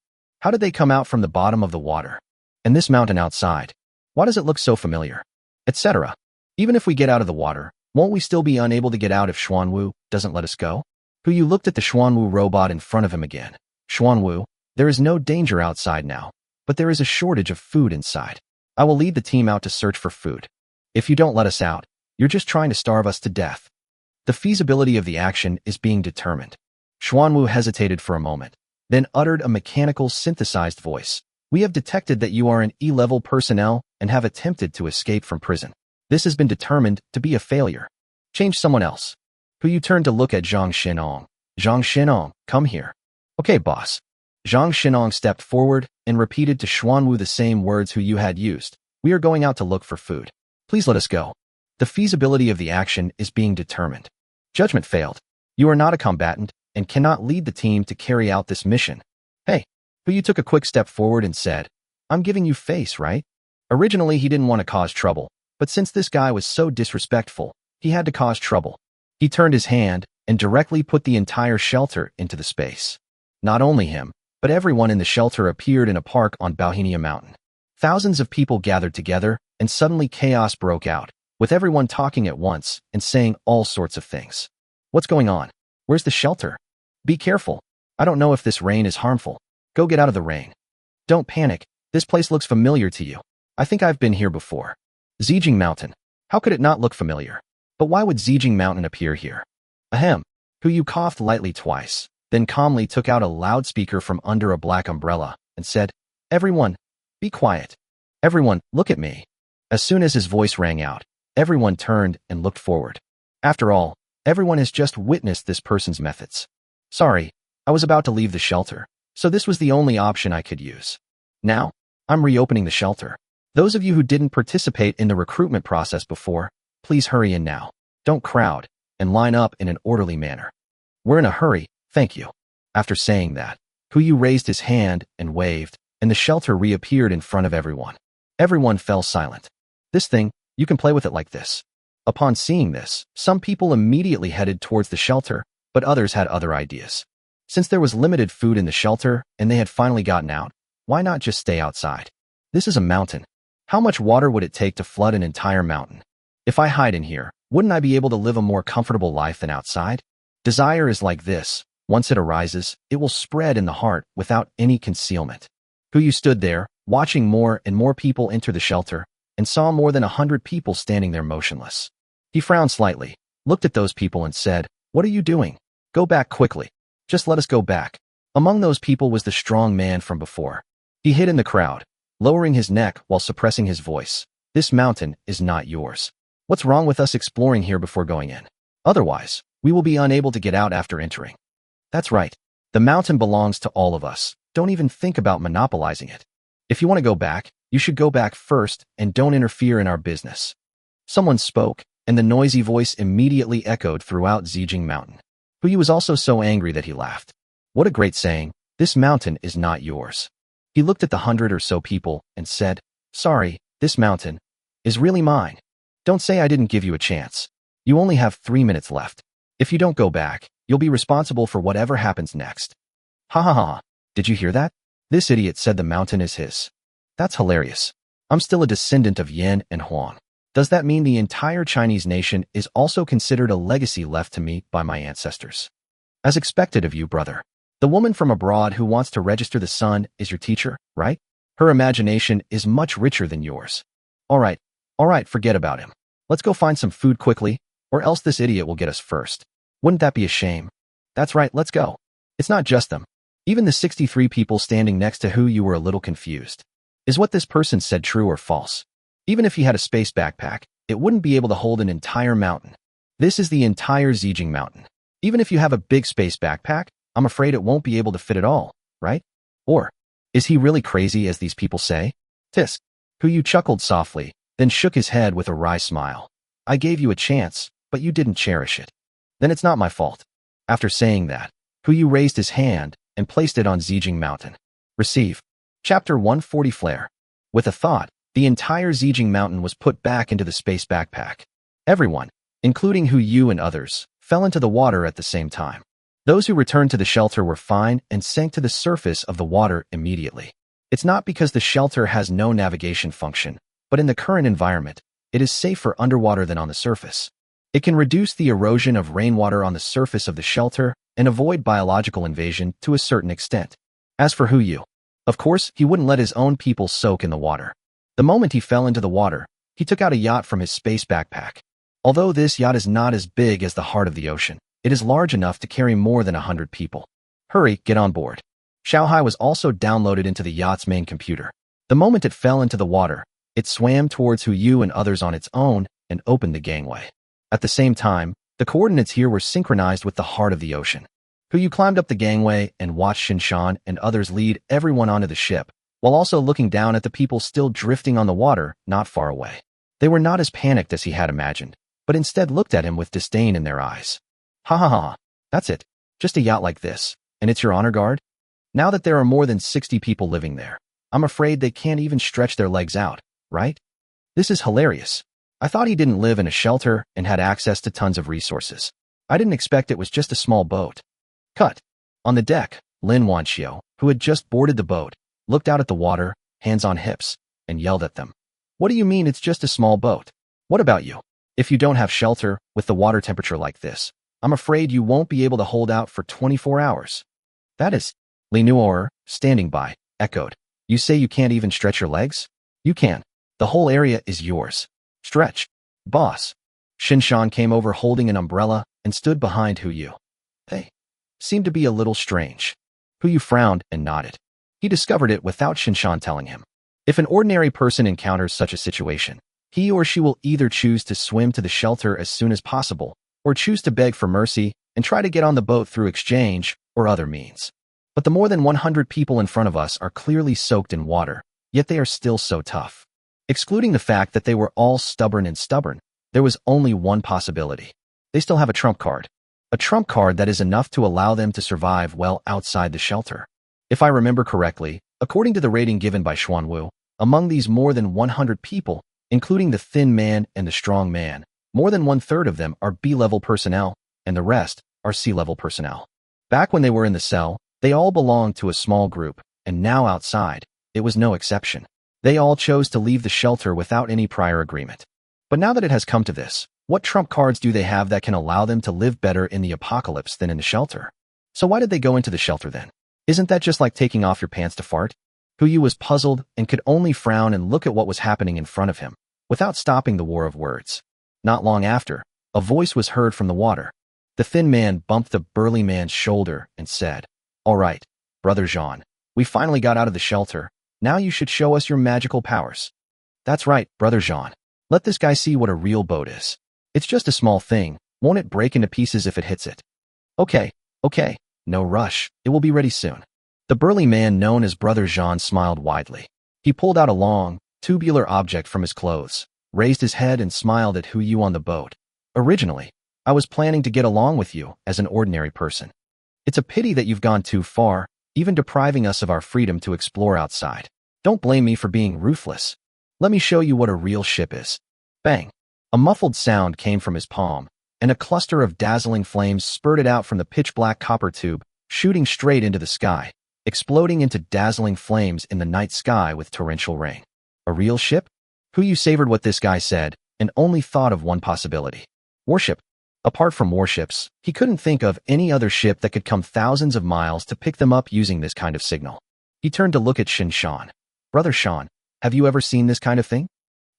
How did they come out from the bottom of the water? And this mountain outside? Why does it look so familiar? Etc. Even if we get out of the water, won't we still be unable to get out if Xuanwu doesn't let us go? Yu looked at the Xuanwu robot in front of him again. Xuanwu, there is no danger outside now, but there is a shortage of food inside. I will lead the team out to search for food. If you don't let us out, you're just trying to starve us to death. The feasibility of the action is being determined. Xuanwu hesitated for a moment, then uttered a mechanical synthesized voice. We have detected that you are an E-level personnel and have attempted to escape from prison. This has been determined to be a failure. Change someone else. Yu turned to look at Zhang Xinong. Zhang Xinong, come here. Okay, boss. Zhang Xinong stepped forward and repeated to Xuanwu the same words Yu had used. We are going out to look for food. Please let us go. The feasibility of the action is being determined. Judgment failed. You are not a combatant and cannot lead the team to carry out this mission. Hey. Yu took a quick step forward and said, I'm giving you face, right? Originally, he didn't want to cause trouble, but since this guy was so disrespectful, he had to cause trouble. He turned his hand and directly put the entire shelter into the space. Not only him, but everyone in the shelter appeared in a park on Bauhinia Mountain. Thousands of people gathered together, and suddenly chaos broke out, with everyone talking at once and saying all sorts of things. What's going on? Where's the shelter? Be careful. I don't know if this rain is harmful. Go get out of the rain. Don't panic. This place looks familiar to you. I think I've been here before. Zijing Mountain. How could it not look familiar? But why would Zijing Mountain appear here? Ahem. Yu coughed lightly twice, then calmly took out a loudspeaker from under a black umbrella and said, Everyone, be quiet. Everyone, look at me. As soon as his voice rang out, everyone turned and looked forward. After all, everyone has just witnessed this person's methods. Sorry, I was about to leave the shelter, so this was the only option I could use. Now, I'm reopening the shelter. Those of you who didn't participate in the recruitment process before, please hurry in now. Don't crowd, and line up in an orderly manner. We're in a hurry, thank you. After saying that, Yu raised his hand and waved, and the shelter reappeared in front of everyone. Everyone fell silent. This thing, you can play with it like this. Upon seeing this, some people immediately headed towards the shelter, but others had other ideas. Since there was limited food in the shelter and they had finally gotten out, why not just stay outside? This is a mountain. How much water would it take to flood an entire mountain? If I hide in here, wouldn't I be able to live a more comfortable life than outside? Desire is like this. Once it arises, it will spread in the heart without any concealment. Yu stood there, watching more and more people enter the shelter, and saw more than 100 people standing there motionless. He frowned slightly, looked at those people and said, What are you doing? Go back quickly. Just let us go back. Among those people was the strong man from before. He hid in the crowd, lowering his neck while suppressing his voice. This mountain is not yours. What's wrong with us exploring here before going in? Otherwise, we will be unable to get out after entering. That's right. The mountain belongs to all of us. Don't even think about monopolizing it. If you want to go back, you should go back first and don't interfere in our business. Someone spoke, and the noisy voice immediately echoed throughout Zijing Mountain. Yu was also so angry that he laughed. What a great saying. This mountain is not yours. He looked at the 100 or so people and said, sorry, this mountain is really mine. Don't say I didn't give you a chance. You only have 3 minutes left. If you don't go back, you'll be responsible for whatever happens next. Ha ha ha. Did you hear that? This idiot said the mountain is his. That's hilarious. I'm still a descendant of Yin and Huang. Does that mean the entire Chinese nation is also considered a legacy left to me by my ancestors? As expected of you, brother. The woman from abroad who wants to register the sun is your teacher, right? Her imagination is much richer than yours. All right, forget about him. Let's go find some food quickly, or else this idiot will get us first. Wouldn't that be a shame? That's right, let's go. It's not just them. Even the 63 people standing next to who you were a little confused. Is what this person said true or false? Even if he had a space backpack, it wouldn't be able to hold an entire mountain. This is the entire Zijing mountain. Even if you have a big space backpack, I'm afraid it won't be able to fit it all, right? Or, is he really crazy as these people say? Tisk, who you chuckled softly, then shook his head with a wry smile. I gave you a chance, but you didn't cherish it. Then it's not my fault. After saying that, who you raised his hand and placed it on Zijing mountain. Receive. Chapter 140 Flare. With a thought, the entire Zijing mountain was put back into the space backpack. Everyone, including Hu Yu and others, fell into the water at the same time. Those who returned to the shelter were fine and sank to the surface of the water immediately. It's not because the shelter has no navigation function, but in the current environment, it is safer underwater than on the surface. It can reduce the erosion of rainwater on the surface of the shelter and avoid biological invasion to a certain extent. As for Hu Yu, of course, he wouldn't let his own people soak in the water. The moment he fell into the water, he took out a yacht from his space backpack. Although this yacht is not as big as the heart of the ocean, it is large enough to carry more than 100 people. Hurry, get on board. Xiaohai was also downloaded into the yacht's main computer. The moment it fell into the water, it swam towards Hu Yu and others on its own and opened the gangway. At the same time, the coordinates here were synchronized with the heart of the ocean. Hu Yu climbed up the gangway and watched Shinshan and others lead everyone onto the ship, while also looking down at the people still drifting on the water not far away. They were not as panicked as he had imagined, but instead looked at him with disdain in their eyes. Ha ha ha, that's it. Just a yacht like this, and it's your honor guard? Now that there are more than 60 people living there, I'm afraid they can't even stretch their legs out, right? This is hilarious. I thought he didn't live in a shelter and had access to tons of resources. I didn't expect it was just a small boat. Cut. On the deck, Lin Wanxiu, who had just boarded the boat, looked out at the water, hands on hips, and yelled at them. What do you mean it's just a small boat? What about you? If you don't have shelter, with the water temperature like this, I'm afraid you won't be able to hold out for 24 hours. That is, Li Nuo'er, standing by, echoed. You say you can't even stretch your legs? You can. The whole area is yours. Stretch. Boss. Shinshan came over holding an umbrella and stood behind Hu Yu. They seemed to be a little strange. Hu Yu frowned and nodded. He discovered it without Shinshan telling him. If an ordinary person encounters such a situation, he or she will either choose to swim to the shelter as soon as possible, or choose to beg for mercy and try to get on the boat through exchange or other means. But the more than 100 people in front of us are clearly soaked in water, yet they are still so tough. Excluding the fact that they were all stubborn, there was only one possibility. They still have a trump card. A trump card that is enough to allow them to survive well outside the shelter. If I remember correctly, according to the rating given by Xuanwu, among these more than 100 people, including the thin man and the strong man, more than 1/3 of them are B-level personnel, and the rest are C-level personnel. Back when they were in the cell, they all belonged to a small group, and now outside, it was no exception. They all chose to leave the shelter without any prior agreement. But now that it has come to this, what trump cards do they have that can allow them to live better in the apocalypse than in the shelter? So why did they go into the shelter then? Isn't that just like taking off your pants to fart? Hu Yu was puzzled and could only frown and look at what was happening in front of him, without stopping the war of words. Not long after, a voice was heard from the water. The thin man bumped the burly man's shoulder and said, "All right, Brother Jean, we finally got out of the shelter. Now you should show us your magical powers." "That's right, Brother Jean. Let this guy see what a real boat is. It's just a small thing. Won't it break into pieces if it hits it?" Okay, no rush. It will be ready soon." The burly man known as Brother Jean smiled widely. He pulled out a long, tubular object from his clothes, raised his head and smiled at Hu Yu on the boat. "Originally, I was planning to get along with you as an ordinary person. It's a pity that you've gone too far, even depriving us of our freedom to explore outside. Don't blame me for being ruthless. Let me show you what a real ship is. Bang! A muffled sound came from his palm, and a cluster of dazzling flames spurted out from the pitch-black copper tube, shooting straight into the sky, exploding into dazzling flames in the night sky with torrential rain. A real ship? Hu savored what this guy said, and only thought of one possibility. Warship. Apart from warships, he couldn't think of any other ship that could come thousands of miles to pick them up using this kind of signal. He turned to look at Shan. Brother Shan, have you ever seen this kind of thing?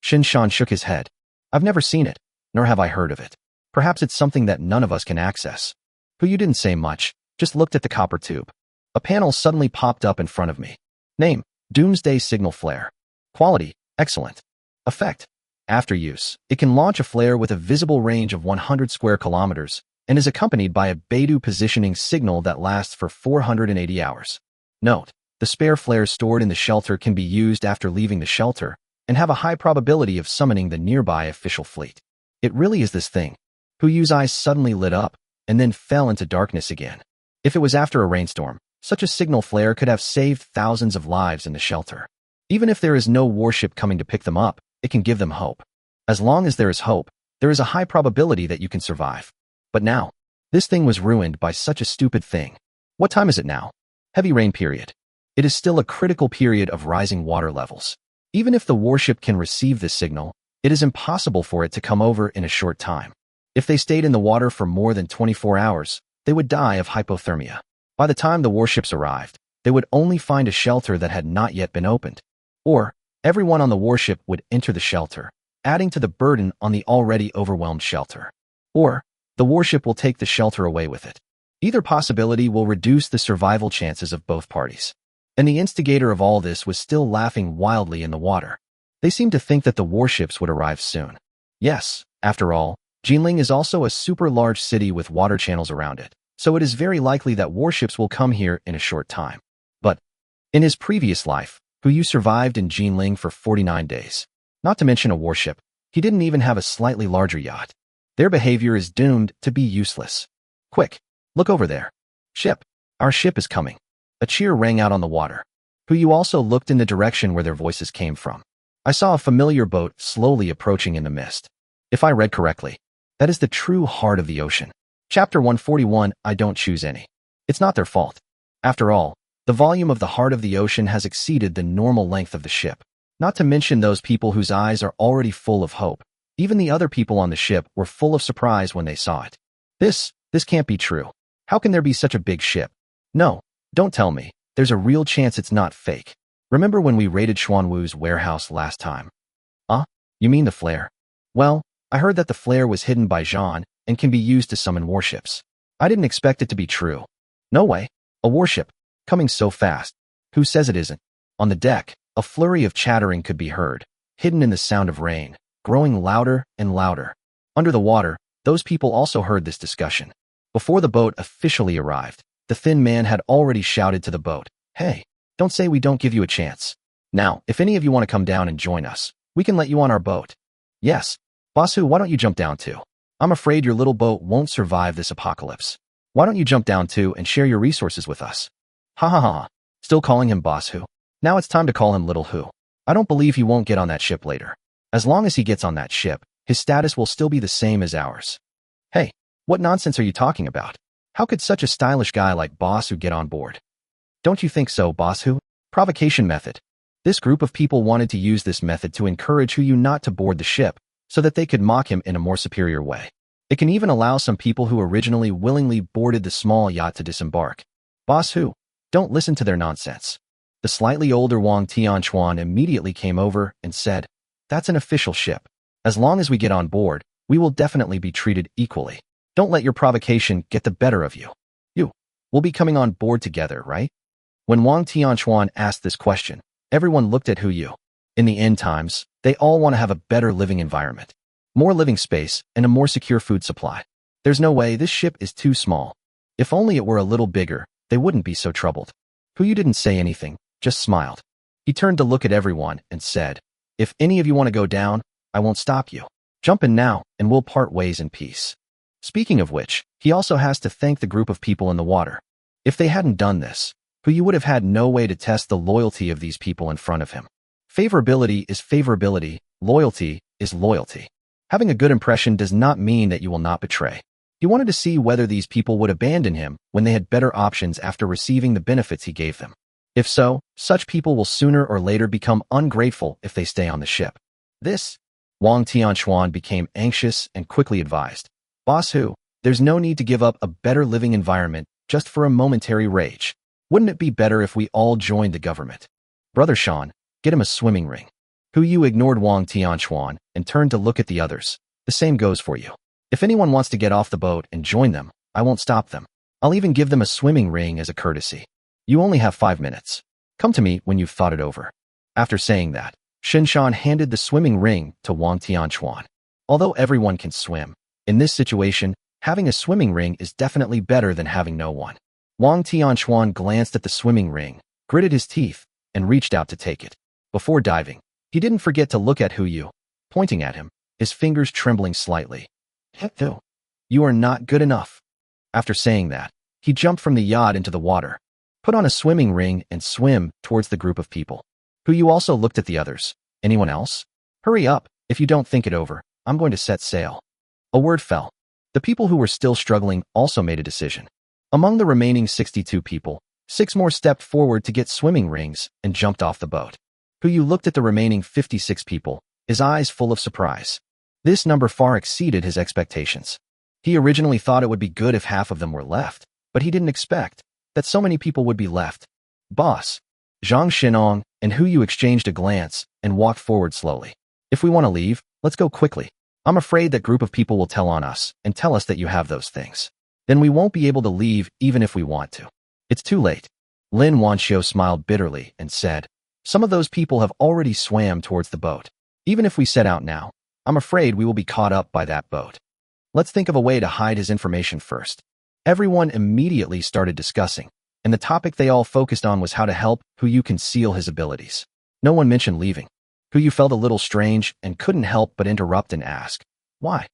Shan shook his head. I've never seen it, nor have I heard of it. Perhaps it's something that none of us can access. Hu didn't say much, just looked at the copper tube. A panel suddenly popped up in front of me. Name, Doomsday Signal Flare. Quality, excellent. Effect. After use, it can launch a flare with a visible range of 100 square kilometers and is accompanied by a Beidou positioning signal that lasts for 480 hours. Note, the spare flares stored in the shelter can be used after leaving the shelter and have a high probability of summoning the nearby official fleet. It really is this thing. Hu's eyes suddenly lit up and then fell into darkness again. If it was after a rainstorm, such a signal flare could have saved thousands of lives in the shelter. Even if there is no warship coming to pick them up, it can give them hope. As long as there is hope, there is a high probability that you can survive. But now, this thing was ruined by such a stupid thing. What time is it now? Heavy rain period. It is still a critical period of rising water levels. Even if the warship can receive this signal, it is impossible for it to come over in a short time. If they stayed in the water for more than 24 hours, they would die of hypothermia. By the time the warships arrived, they would only find a shelter that had not yet been opened. Or, everyone on the warship would enter the shelter, adding to the burden on the already overwhelmed shelter. Or, the warship will take the shelter away with it. Either possibility will reduce the survival chances of both parties. And the instigator of all this was still laughing wildly in the water. They seemed to think that the warships would arrive soon. Yes, after all, Jinling is also a super large city with water channels around it, so it is very likely that warships will come here in a short time. But, in his previous life, Hu survived in Jinling for 49 days. Not to mention a warship, he didn't even have a slightly larger yacht. Their behavior is doomed to be useless. Quick, look over there. Ship. Our ship is coming. A cheer rang out on the water. Hu also looked in the direction where their voices came from. I saw a familiar boat slowly approaching in the mist. If I read correctly, that is the true heart of the ocean. Chapter 141, I don't choose any. It's not their fault. After all, the volume of the heart of the ocean has exceeded the normal length of the ship. Not to mention those people whose eyes are already full of hope. Even the other people on the ship were full of surprise when they saw it. This can't be true. How can there be such a big ship? No, don't tell me. There's a real chance it's not fake. Remember when we raided Xuanwu's warehouse last time? You mean the flare? Well, I heard that the flare was hidden by Zhan and can be used to summon warships. I didn't expect it to be true. No way. A warship. Coming so fast. Who says it isn't? On the deck, a flurry of chattering could be heard, hidden in the sound of rain, growing louder and louder. Under the water, those people also heard this discussion. Before the boat officially arrived, the thin man had already shouted to the boat, "Hey, don't say we don't give you a chance. Now, if any of you want to come down and join us, we can let you on our boat." "Yes. Boss Hu, why don't you jump down too? I'm afraid your little boat won't survive this apocalypse. Why don't you jump down too and share your resources with us?" Ha ha ha. Still calling him Boss Hu. Now it's time to call him Little Hu. I don't believe he won't get on that ship later. As long as he gets on that ship, his status will still be the same as ours. Hey, what nonsense are you talking about? How could such a stylish guy like Boss Hu get on board? Don't you think so, Boss Hu? Provocation method. This group of people wanted to use this method to encourage Hu not to board the ship, so that they could mock him in a more superior way. It can even allow some people who originally willingly boarded the small yacht to disembark. Boss Hu, don't listen to their nonsense. The slightly older Wang Tianchuan immediately came over and said, "That's an official ship. As long as we get on board, we will definitely be treated equally. Don't let your provocation get the better of you. We'll be coming on board together, right?" When Wang Tianchuan asked this question, everyone looked at Hu. In the end times, they all want to have a better living environment, more living space, and a more secure food supply. There's no way this ship is too small. If only it were a little bigger, they wouldn't be so troubled. Hu didn't say anything, just smiled. He turned to look at everyone and said, "If any of you want to go down, I won't stop you. Jump in now, and we'll part ways in peace." Speaking of which, he also has to thank the group of people in the water. If they hadn't done this, who you would have had no way to test the loyalty of these people in front of him. Favorability is favorability, loyalty is loyalty. Having a good impression does not mean that you will not betray. He wanted to see whether these people would abandon him when they had better options after receiving the benefits he gave them. If so, such people will sooner or later become ungrateful if they stay on the ship. Wang Tianquan became anxious and quickly advised, "Boss Hu, there's no need to give up a better living environment just for a momentary rage. Wouldn't it be better if we all joined the government? Brother Sean, get him a swimming ring." Hu Yu ignored Wang Tianquan and turned to look at the others. "The same goes for you. If anyone wants to get off the boat and join them, I won't stop them. I'll even give them a swimming ring as a courtesy. You only have 5 minutes. Come to me when you've thought it over." After saying that, Shinshan handed the swimming ring to Wang Tianquan. Although everyone can swim, in this situation, having a swimming ring is definitely better than having no one. Wang Tianquan glanced at the swimming ring, gritted his teeth, and reached out to take it. Before diving, he didn't forget to look at Hu Yu, pointing at him, his fingers trembling slightly. "You are not good enough." After saying that, he jumped from the yacht into the water, put on a swimming ring, and swim towards the group of people. Hu Yu also looked at the others. "Anyone else? Hurry up, if you don't think it over, I'm going to set sail." A word fell. The people who were still struggling also made a decision. Among the remaining 62 people, 6 more stepped forward to get swimming rings and jumped off the boat. Hu Yu looked at the remaining 56 people, his eyes full of surprise. This number far exceeded his expectations. He originally thought it would be good if half of them were left, but he didn't expect that so many people would be left. "Boss." Zhang Xinong and Hu Yu exchanged a glance and walked forward slowly. "If we want to leave, let's go quickly. I'm afraid that group of people will tell on us and tell us that you have those things. Then we won't be able to leave even if we want to. It's too late." Lin Wanxiu smiled bitterly and said, "Some of those people have already swam towards the boat. Even if we set out now, I'm afraid we will be caught up by that boat. Let's think of a way to hide his information first." Everyone immediately started discussing, and the topic they all focused on was how to help Hu Yu conceal his abilities. No one mentioned leaving. Hu Yu felt a little strange and couldn't help but interrupt and ask, "Why?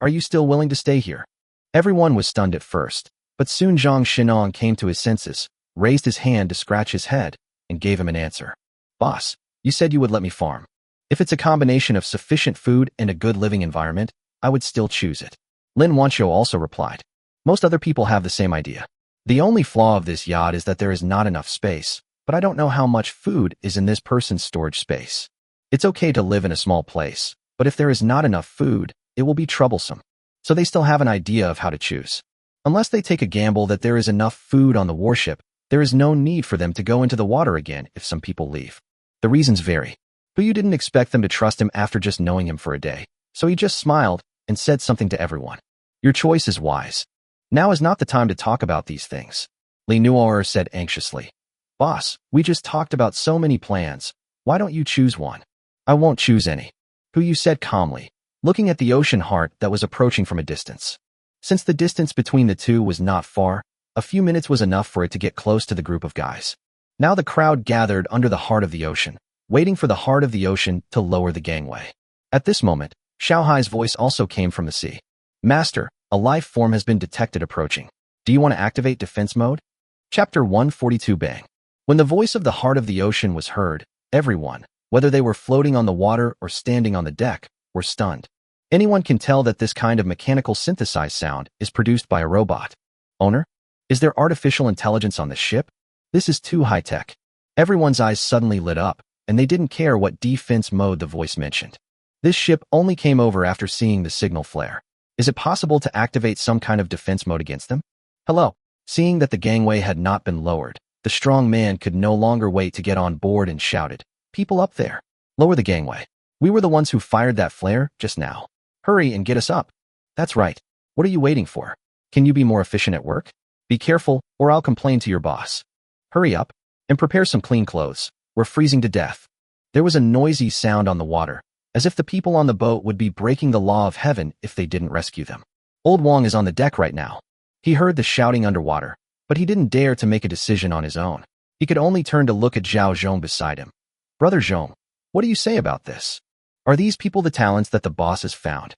Are you still willing to stay here?" Everyone was stunned at first, but soon Zhang Xinong came to his senses, raised his hand to scratch his head, and gave him an answer. "Boss, you said you would let me farm. If it's a combination of sufficient food and a good living environment, I would still choose it." Lin Wanxiu also replied, "Most other people have the same idea. The only flaw of this yacht is that there is not enough space, but I don't know how much food is in this person's storage space. It's okay to live in a small place, but if there is not enough food, it will be troublesome." So they still have an idea of how to choose. Unless they take a gamble that there is enough food on the warship, there is no need for them to go into the water again if some people leave. The reasons vary. Hu Yu didn't expect them to trust him after just knowing him for a day, so he just smiled and said something to everyone. "Your choice is wise. Now is not the time to talk about these things." Li Nuoer said anxiously, "Boss, we just talked about so many plans. Why don't you choose one?" "I won't choose any," Hu Yu said calmly, looking at the ocean heart that was approaching from a distance. Since the distance between the two was not far, a few minutes was enough for it to get close to the group of guys. Now the crowd gathered under the heart of the ocean, waiting for the heart of the ocean to lower the gangway. At this moment, Xiaohai's voice also came from the sea. "Master, a life form has been detected approaching. Do you want to activate defense mode?" Chapter 142 Bang. When the voice of the heart of the ocean was heard, everyone, whether they were floating on the water or standing on the deck, were stunned. Anyone can tell that this kind of mechanical synthesized sound is produced by a robot. Owner? Is there artificial intelligence on the ship? This is too high-tech. Everyone's eyes suddenly lit up, and they didn't care what defense mode the voice mentioned. This ship only came over after seeing the signal flare. Is it possible to activate some kind of defense mode against them? Hello. Seeing that the gangway had not been lowered, the strong man could no longer wait to get on board and shouted, "People up there, lower the gangway. We were the ones who fired that flare just now. Hurry and get us up." "That's right. What are you waiting for? Can you be more efficient at work? Be careful, or I'll complain to your boss. Hurry up and prepare some clean clothes. We're freezing to death." There was a noisy sound on the water, as if the people on the boat would be breaking the law of heaven if they didn't rescue them. Old Wang is on the deck right now. He heard the shouting underwater, but he didn't dare to make a decision on his own. He could only turn to look at Zhao Zhong beside him. "Brother Zhong, what do you say about this? Are these people the talents that the boss has found?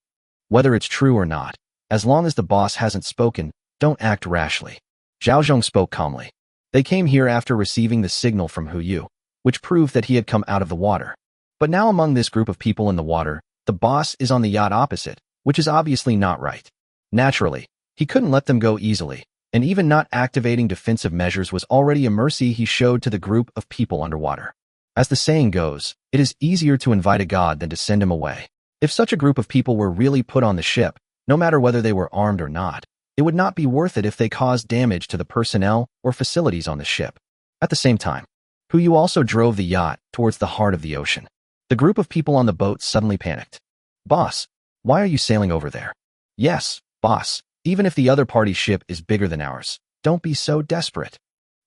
Whether it's true or not, as long as the boss hasn't spoken, don't act rashly." Zhao Zhong spoke calmly. They came here after receiving the signal from Yu, which proved that he had come out of the water. But now among this group of people in the water, the boss is on the yacht opposite, which is obviously not right. Naturally, he couldn't let them go easily, and even not activating defensive measures was already a mercy he showed to the group of people underwater. As the saying goes, it is easier to invite a god than to send him away. If such a group of people were really put on the ship, no matter whether they were armed or not, it would not be worth it if they caused damage to the personnel or facilities on the ship. At the same time, Yu also drove the yacht towards the heart of the ocean. The group of people on the boat suddenly panicked. "Boss, why are you sailing over there?" "Yes, boss, even if the other party's ship is bigger than ours, don't be so desperate.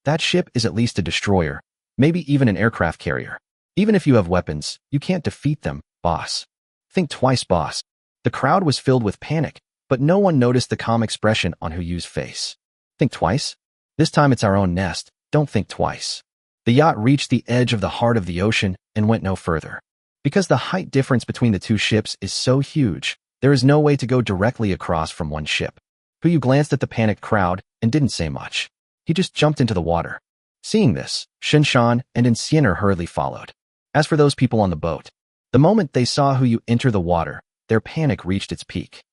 That ship is at least a destroyer, maybe even an aircraft carrier. Even if you have weapons, you can't defeat them, boss. Think twice, boss." The crowd was filled with panic, but no one noticed the calm expression on Yu's face. "Think twice? This time it's our own nest, don't think twice." The yacht reached the edge of the heart of the ocean and went no further. Because the height difference between the two ships is so huge, there is no way to go directly across from one ship. Yu glanced at the panicked crowd and didn't say much. He just jumped into the water. Seeing this, Shinshan and Insiener hurriedly followed. As for those people on the boat, the moment they saw Yu enter the water, their panic reached its peak.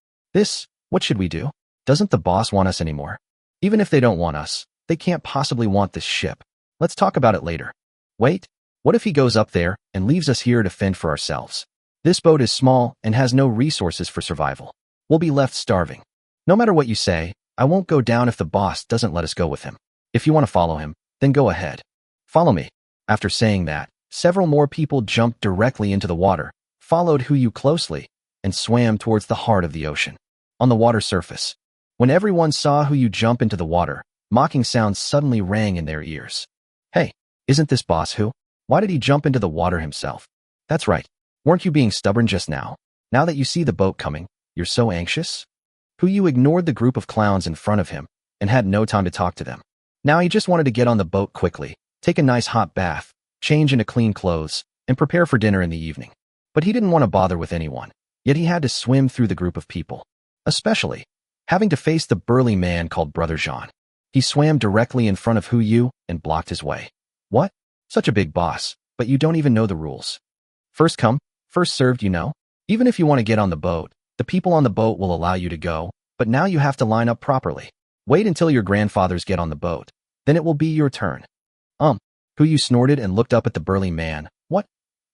What should we do? Doesn't the boss want us anymore? Even if they don't want us, they can't possibly want this ship. Let's talk about it later. Wait, what if he goes up there and leaves us here to fend for ourselves? This boat is small and has no resources for survival. We'll be left starving. No matter what you say, I won't go down if the boss doesn't let us go with him. If you want to follow him, then go ahead. Follow me. After saying that, several more people jumped directly into the water, followed Yu closely, and swam towards the heart of the ocean. On the water surface, when everyone saw Yu jump into the water, mocking sounds suddenly rang in their ears. "Hey, isn't this boss Hu? Why did he jump into the water himself?" "That's right. Weren't you being stubborn just now? Now that you see the boat coming, you're so anxious?" Yu ignored the group of clowns in front of him and had no time to talk to them. Now he just wanted to get on the boat quickly, take a nice hot bath, change into clean clothes, and prepare for dinner in the evening. But he didn't want to bother with anyone, yet he had to swim through the group of people. Especially, having to face the burly man called Brother Jean. He swam directly in front of Yu and blocked his way. "What? Such a big boss, but you don't even know the rules. First come, first served, you know? Even if you want to get on the boat, the people on the boat will allow you to go, but now you have to line up properly. Wait until your grandfathers get on the boat, then it will be your turn." Yu snorted and looked up at the burly man. "What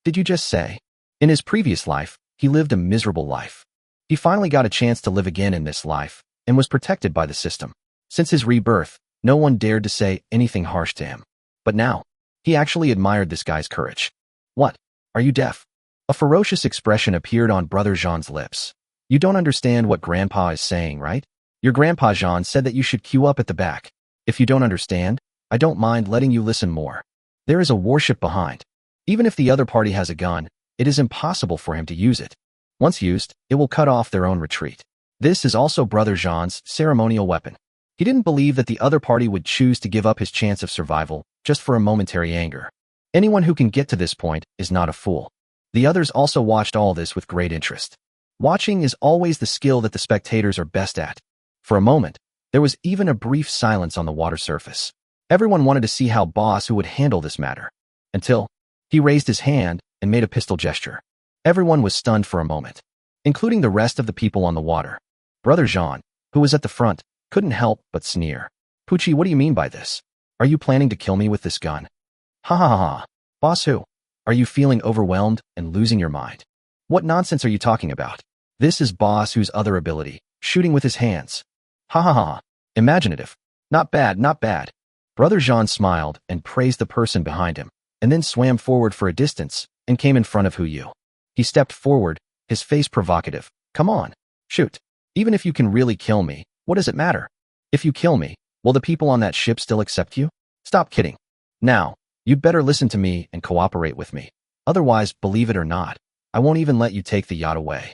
did you just say?" In his previous life, he lived a miserable life. He finally got a chance to live again in this life and was protected by the system. Since his rebirth, no one dared to say anything harsh to him. But now, he actually admired this guy's courage. "What? Are you deaf?" A ferocious expression appeared on Brother Jean's lips. "You don't understand what Grandpa is saying, right? Your Grandpa Jean said that you should queue up at the back. If you don't understand, I don't mind letting you listen more. There is a warship behind. Even if the other party has a gun, it is impossible for him to use it. Once used, it will cut off their own retreat. This is also Brother Jean's ceremonial weapon." He didn't believe that the other party would choose to give up his chance of survival just for a momentary anger. Anyone who can get to this point is not a fool. The others also watched all this with great interest. Watching is always the skill that the spectators are best at. For a moment, there was even a brief silence on the water surface. Everyone wanted to see how Boss Hu would handle this matter. Until he raised his hand and made a pistol gesture. Everyone was stunned for a moment, including the rest of the people on the water. Brother Jean, who was at the front, couldn't help but sneer. "Pucci, what do you mean by this? Are you planning to kill me with this gun?" "Ha ha ha ha. Boss Hu, are you feeling overwhelmed and losing your mind? What nonsense are you talking about? This is Boss Hu's other ability, shooting with his hands. Ha ha ha. Imaginative. Not bad, not bad." Brother Jean smiled and praised the person behind him, and then swam forward for a distance and came in front of Yu. He stepped forward, his face provocative. "Come on, shoot. Even if you can really kill me, what does it matter? If you kill me, will the people on that ship still accept you? Stop kidding. Now, you'd better listen to me and cooperate with me. Otherwise, believe it or not, I won't even let you take the yacht away."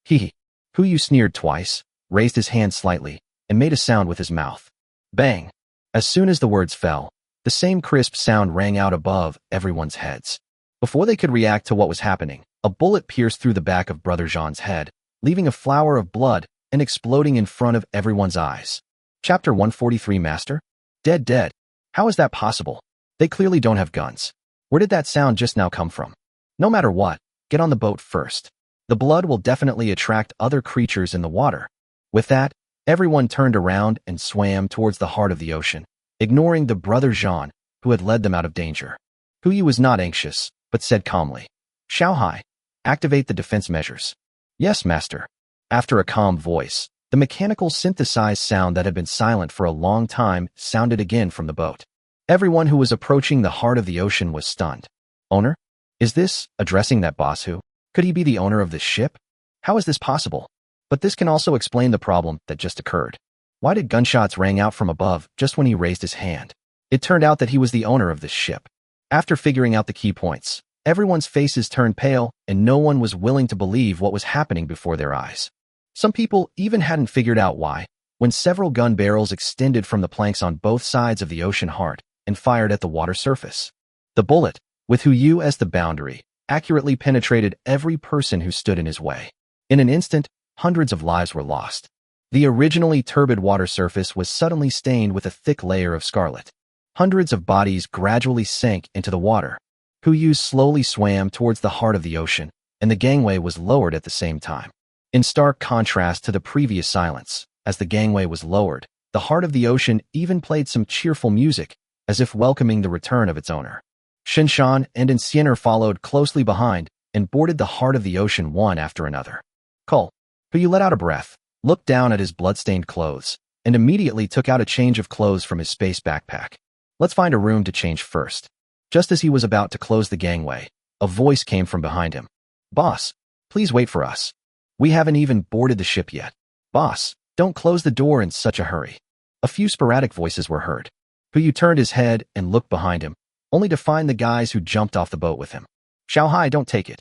Hee. Yu sneered twice, raised his hand slightly, and made a sound with his mouth. Bang. As soon as the words fell, the same crisp sound rang out above everyone's heads. Before they could react to what was happening, a bullet pierced through the back of Brother Jean's head, leaving a flower of blood and exploding in front of everyone's eyes. Chapter 143 Master? Dead. How is that possible? They clearly don't have guns. Where did that sound just now come from? No matter what, get on the boat first. The blood will definitely attract other creatures in the water. With that, everyone turned around and swam towards the heart of the ocean, ignoring the brother Jean, who had led them out of danger. Huyu was not anxious, but said calmly, Xiaohai, activate the defense measures. Yes, master. After a calm voice, the mechanical synthesized sound that had been silent for a long time sounded again from the boat. Everyone who was approaching the heart of the ocean was stunned. Owner? Is this addressing that boss who? Could he be the owner of this ship? How is this possible? But this can also explain the problem that just occurred. Why did gunshots ring out from above just when he raised his hand? It turned out that he was the owner of this ship. After figuring out the key points, everyone's faces turned pale and no one was willing to believe what was happening before their eyes. Some people even hadn't figured out why, when several gun barrels extended from the planks on both sides of the ocean heart and fired at the water surface. The bullet, with Huyu as the boundary, accurately penetrated every person who stood in his way. In an instant, hundreds of lives were lost. The originally turbid water surface was suddenly stained with a thick layer of scarlet. Hundreds of bodies gradually sank into the water. Huyu slowly swam towards the heart of the ocean, and the gangway was lowered at the same time. In stark contrast to the previous silence, as the gangway was lowered, the heart of the ocean even played some cheerful music, as if welcoming the return of its owner. Shinshan and Insienner followed closely behind and boarded the heart of the ocean one after another. Cole, Huyu let out a breath, looked down at his blood-stained clothes, and immediately took out a change of clothes from his space backpack. Let's find a room to change first. Just as he was about to close the gangway, a voice came from behind him. Boss, please wait for us. We haven't even boarded the ship yet. Boss, don't close the door in such a hurry. A few sporadic voices were heard. Huyu turned his head and looked behind him, only to find the guys who jumped off the boat with him. Xiaohai, don't take it.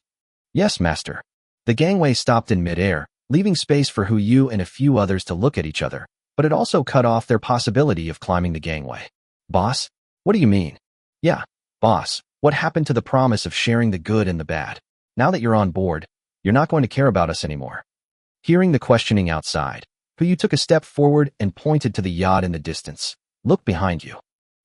Yes, master. The gangway stopped in midair, leaving space for Huyu and a few others to look at each other, but it also cut off their possibility of climbing the gangway. Boss? What do you mean? Yeah, boss, what happened to the promise of sharing the good and the bad? Now that you're on board, you're not going to care about us anymore. Hearing the questioning outside, Huyu took a step forward and pointed to the yacht in the distance. Look behind you.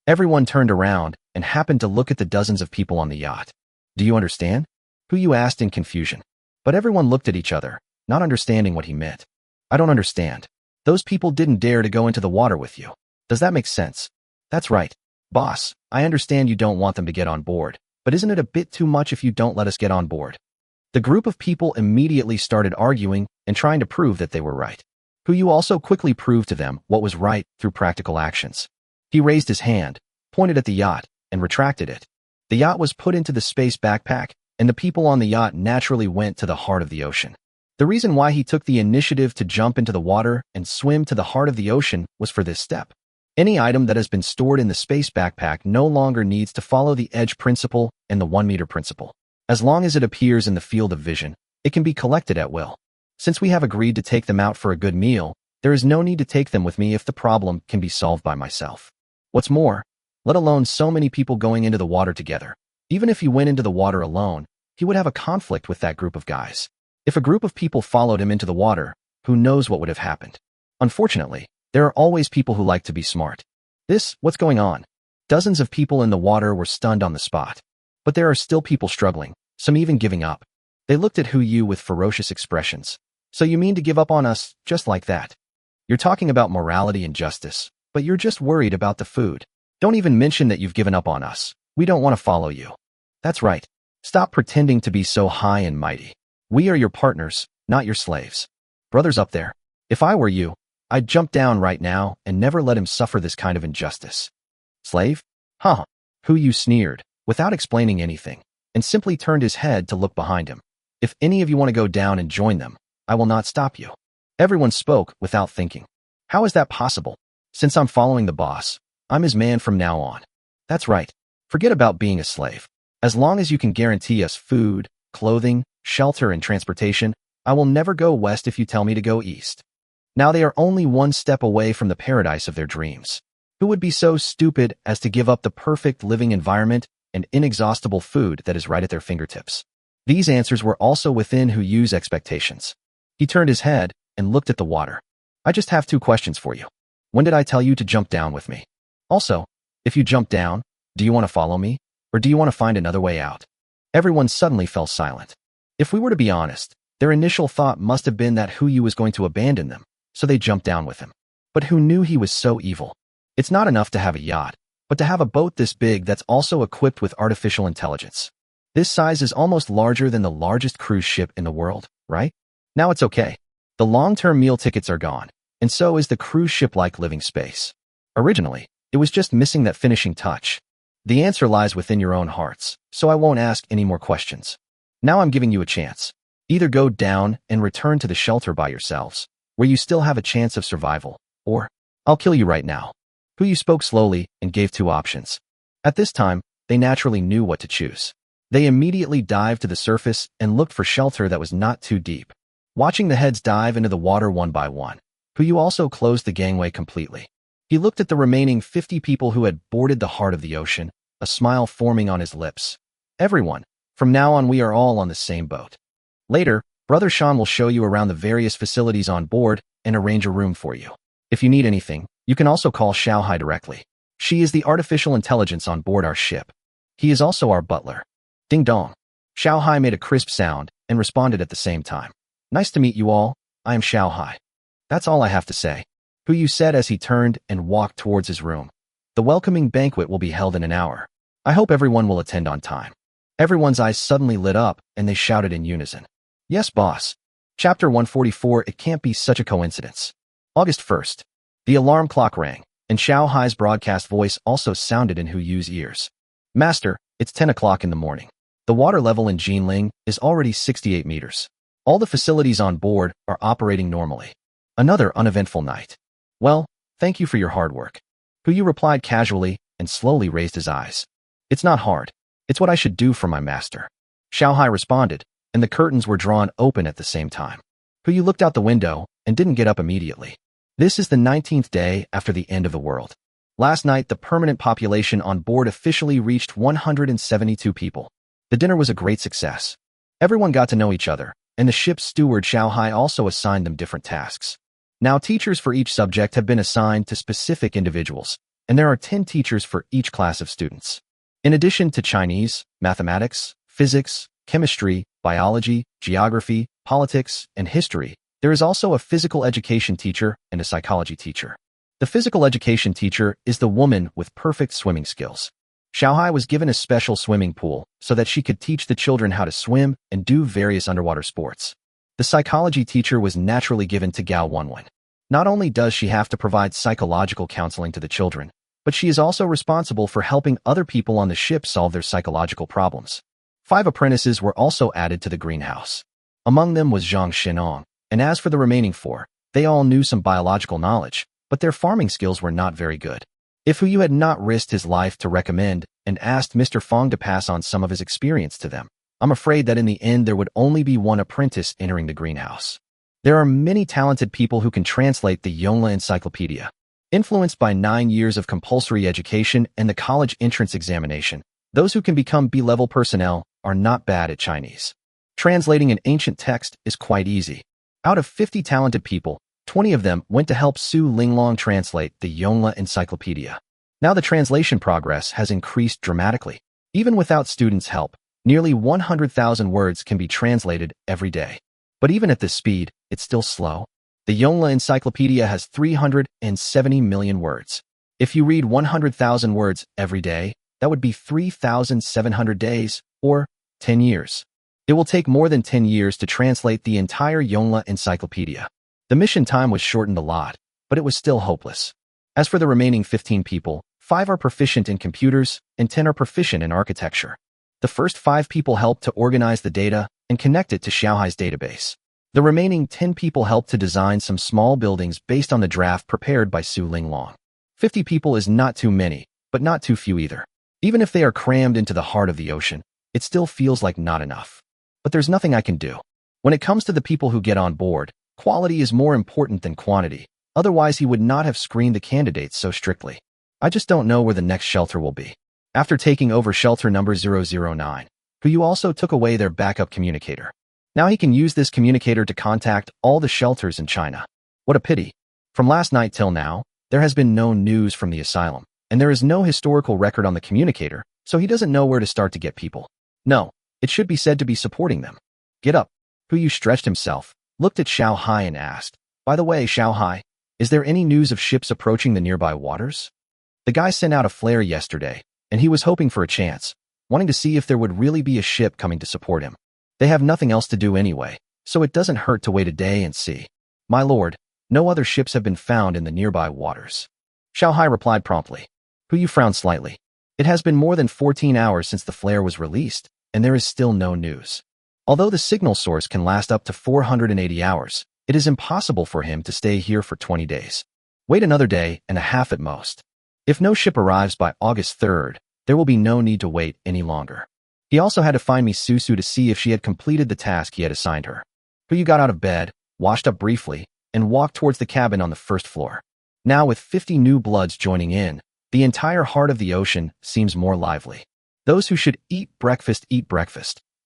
Everyone turned around and happened to look at the dozens of people on the yacht. Do you understand? Huyu asked in confusion. But everyone looked at each other, not understanding what he meant. I don't understand. Those people didn't dare to go into the water with you. Does that make sense? That's right. Boss, I understand you don't want them to get on board, but isn't it a bit too much if you don't let us get on board? The group of people immediately started arguing and trying to prove that they were right. Huyu also quickly proved to them what was right through practical actions. He raised his hand, pointed at the yacht, and retracted it. The yacht was put into the space backpack, and the people on the yacht naturally went to the heart of the ocean. The reason why he took the initiative to jump into the water and swim to the heart of the ocean was for this step. Any item that has been stored in the space backpack no longer needs to follow the edge principle and the 1 meter principle. As long as it appears in the field of vision, it can be collected at will. Since we have agreed to take them out for a good meal, there is no need to take them with me if the problem can be solved by myself. What's more, let alone so many people going into the water together. Even if he went into the water alone, he would have a conflict with that group of guys. If a group of people followed him into the water, who knows what would have happened? Unfortunately, there are always people who like to be smart. What's going on? Dozens of people in the water were stunned on the spot. But there are still people struggling, some even giving up. They looked at Huyu with ferocious expressions. So you mean to give up on us just like that? You're talking about morality and justice, but you're just worried about the food. Don't even mention that you've given up on us. We don't want to follow you. That's right. Stop pretending to be so high and mighty. We are your partners, not your slaves. Brothers up there, if I were you, I'd jump down right now and never let him suffer this kind of injustice. Slave? Huh. Huyu sneered, without explaining anything, and simply turned his head to look behind him. If any of you want to go down and join them, I will not stop you. Everyone spoke without thinking. How is that possible? Since I'm following the boss, I'm his man from now on. That's right. Forget about being a slave. As long as you can guarantee us food, clothing, shelter, and transportation, I will never go west if you tell me to go east. Now they are only one step away from the paradise of their dreams. Who would be so stupid as to give up the perfect living environment and inexhaustible food that is right at their fingertips? These answers were also within Huyu's expectations. He turned his head and looked at the water. I just have 2 questions for you. When did I tell you to jump down with me? Also, If you jump down, do you want to follow me? Or do you want to find another way out? Everyone suddenly fell silent. If we were to be honest, their initial thought must have been that Huyu was going to abandon them, so they jumped down with him. But who knew he was so evil? It's not enough to have a yacht, but to have a boat this big that's also equipped with artificial intelligence. This size is almost larger than the largest cruise ship in the world, right? Now it's okay. The long-term meal tickets are gone, and so is the cruise ship-like living space. Originally, it was just missing that finishing touch. The answer lies within your own hearts, so I won't ask any more questions. Now I'm giving you a chance. Either go down and return to the shelter by yourselves, where you still have a chance of survival, or I'll kill you right now. Huyu spoke slowly and gave two options. At this time, they naturally knew what to choose. They immediately dived to the surface and looked for shelter that was not too deep. Watching the heads dive into the water one by one, Huyu also closed the gangway completely. He looked at the remaining 50 people who had boarded the heart of the ocean, a smile forming on his lips. Everyone, from now on we are all on the same boat. Later, Brother Sean will show you around the various facilities on board and arrange a room for you. If you need anything, you can also call Xiaohai directly. She is the artificial intelligence on board our ship. He is also our butler. Ding dong. Xiaohai made a crisp sound and responded at the same time. Nice to meet you all. I am Xiaohai. That's all I have to say. Huyu said as he turned and walked towards his room. The welcoming banquet will be held in an hour. I hope everyone will attend on time. Everyone's eyes suddenly lit up and they shouted in unison. Yes, boss. Chapter 144. It can't be such a coincidence. August 1st. The alarm clock rang, and Xiaohai's broadcast voice also sounded in Huyu's ears. Master, it's 10 o'clock in the morning. The water level in Jinling is already 68 meters. All the facilities on board are operating normally. Another uneventful night. Well, thank you for your hard work. Huyu replied casually and slowly raised his eyes. It's not hard. It's what I should do for my master. Xiaohai responded, and the curtains were drawn open at the same time. Huyu looked out the window and didn't get up immediately. This is the 19th day after the end of the world. Last night, the permanent population on board officially reached 172 people. The dinner was a great success. Everyone got to know each other, and the ship's steward Xiaohai also assigned them different tasks. Now teachers for each subject have been assigned to specific individuals, and there are 10 teachers for each class of students. In addition to Chinese, mathematics, physics, chemistry, biology, geography, politics, and history, there is also a physical education teacher and a psychology teacher. The physical education teacher is the woman with perfect swimming skills. Xiaohai was given a special swimming pool so that she could teach the children how to swim and do various underwater sports. The psychology teacher was naturally given to Gao Wenwen. Not only does she have to provide psychological counseling to the children, but she is also responsible for helping other people on the ship solve their psychological problems. 5 apprentices were also added to the greenhouse. Among them was Zhang Xinong, and as for the remaining 4, they all knew some biological knowledge, but their farming skills were not very good. If Huyu had not risked his life to recommend and asked Mr. Fong to pass on some of his experience to them, I'm afraid that in the end there would only be 1 apprentice entering the greenhouse. There are many talented people who can translate the Yongle Encyclopedia. Influenced by 9 years of compulsory education and the college entrance examination, those who can become B-level personnel are not bad at Chinese. Translating an ancient text is quite easy. Out of 50 talented people, 20 of them went to help Su Linglong translate the Yongle Encyclopedia. Now the translation progress has increased dramatically. Even without students' help, nearly 100,000 words can be translated every day. But even at this speed, it's still slow. The Yongle Encyclopedia has 370 million words. If you read 100,000 words every day, that would be 3,700 days, or 10 years. It will take more than 10 years to translate the entire Yongle Encyclopedia. The mission time was shortened a lot, but it was still hopeless. As for the remaining 15 people, 5 are proficient in computers and 10 are proficient in architecture. The first 5 people helped to organize the data and connect it to Xiaohai's database. The remaining 10 people helped to design some small buildings based on the draft prepared by Su Linglong. 50 people is not too many, but not too few either. Even if they are crammed into the heart of the ocean, it still feels like not enough. But there's nothing I can do. When it comes to the people who get on board, quality is more important than quantity. Otherwise, he would not have screened the candidates so strictly. I just don't know where the next shelter will be. After taking over shelter number 009, Huyu also took away their backup communicator. Now he can use this communicator to contact all the shelters in China. What a pity. From last night till now, there has been no news from the asylum, and there is no historical record on the communicator, so he doesn't know where to start to get people. No, it should be said to be supporting them. Get up. Puyu stretched himself, looked at Xiao Hai and asked, "By the way, Xiao Hai, is there any news of ships approaching the nearby waters?" The guy sent out a flare yesterday, and he was hoping for a chance, wanting to see if there would really be a ship coming to support him. They have nothing else to do anyway, so it doesn't hurt to wait a day and see. My lord, no other ships have been found in the nearby waters. Xiao Hai replied promptly. Puyu frowned slightly. It has been more than 14 hours since the flare was released, and there is still no news. Although the signal source can last up to 480 hours, it is impossible for him to stay here for 20 days. Wait another day and a half at most. If no ship arrives by August 3rd, there will be no need to wait any longer. He also had to find me Susu to see if she had completed the task he had assigned her. Puyu got out of bed, washed up briefly, and walked towards the cabin on the first floor. Now with 50 new bloods joining in, the entire heart of the ocean seems more lively. Those who should eat breakfast,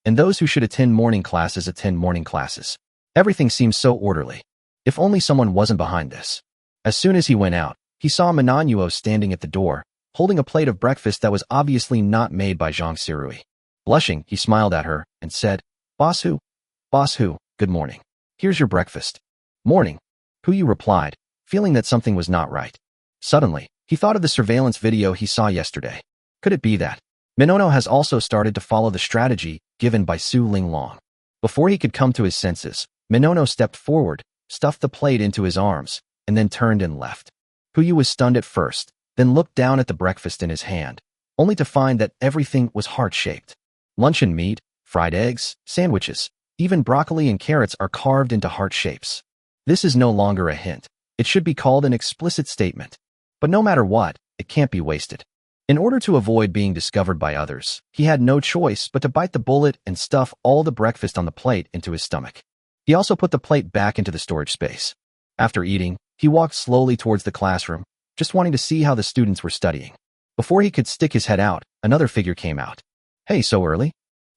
and those who should attend morning classes attend morning classes. Everything seems so orderly. If only someone wasn't behind this. As soon as he went out, he saw Manhwa standing at the door, holding a plate of breakfast that was obviously not made by Zhang Sirui. Blushing, he smiled at her and said, Boss Hu, good morning. Here's your breakfast. Morning, Puyu replied, feeling that something was not right. Suddenly, he thought of the surveillance video he saw yesterday. Could it be that Minono has also started to follow the strategy given by Su Linglong? Before he could come to his senses, Minono stepped forward, stuffed the plate into his arms, and then turned and left. Puyu was stunned at first, then looked down at the breakfast in his hand, only to find that everything was heart-shaped. Luncheon meat, fried eggs, sandwiches, even broccoli and carrots are carved into heart shapes. This is no longer a hint. It should be called an explicit statement. But no matter what, it can't be wasted. In order to avoid being discovered by others, he had no choice but to bite the bullet and stuff all the breakfast on the plate into his stomach. He also put the plate back into the storage space. After eating, he walked slowly towards the classroom, just wanting to see how the students were studying. Before he could stick his head out, another figure came out. Hey, so early?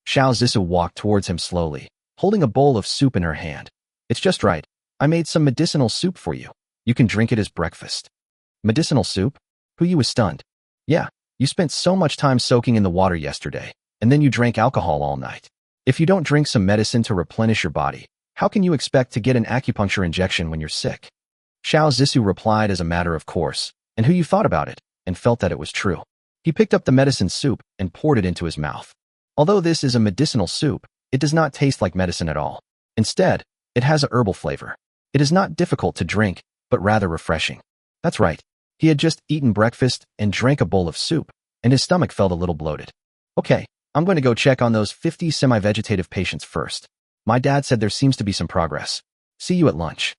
Xiao Zisu walked towards him slowly, holding a bowl of soup in her hand. It's just right. I made some medicinal soup for you. You can drink it as breakfast. Medicinal soup? Puyu was stunned. Yeah, you spent so much time soaking in the water yesterday, and then you drank alcohol all night. If you don't drink some medicine to replenish your body, how can you expect to get an acupuncture injection when you're sick? Xiao Zisu replied as a matter of course, and Puyu thought about it, and felt that it was true. He picked up the medicine soup and poured it into his mouth. Although this is a medicinal soup, it does not taste like medicine at all. Instead, it has a herbal flavor. It is not difficult to drink, but rather refreshing. That's right. He had just eaten breakfast and drank a bowl of soup, and his stomach felt a little bloated. Okay, I'm going to go check on those 50 semi-vegetative patients first. My dad said there seems to be some progress. See you at lunch.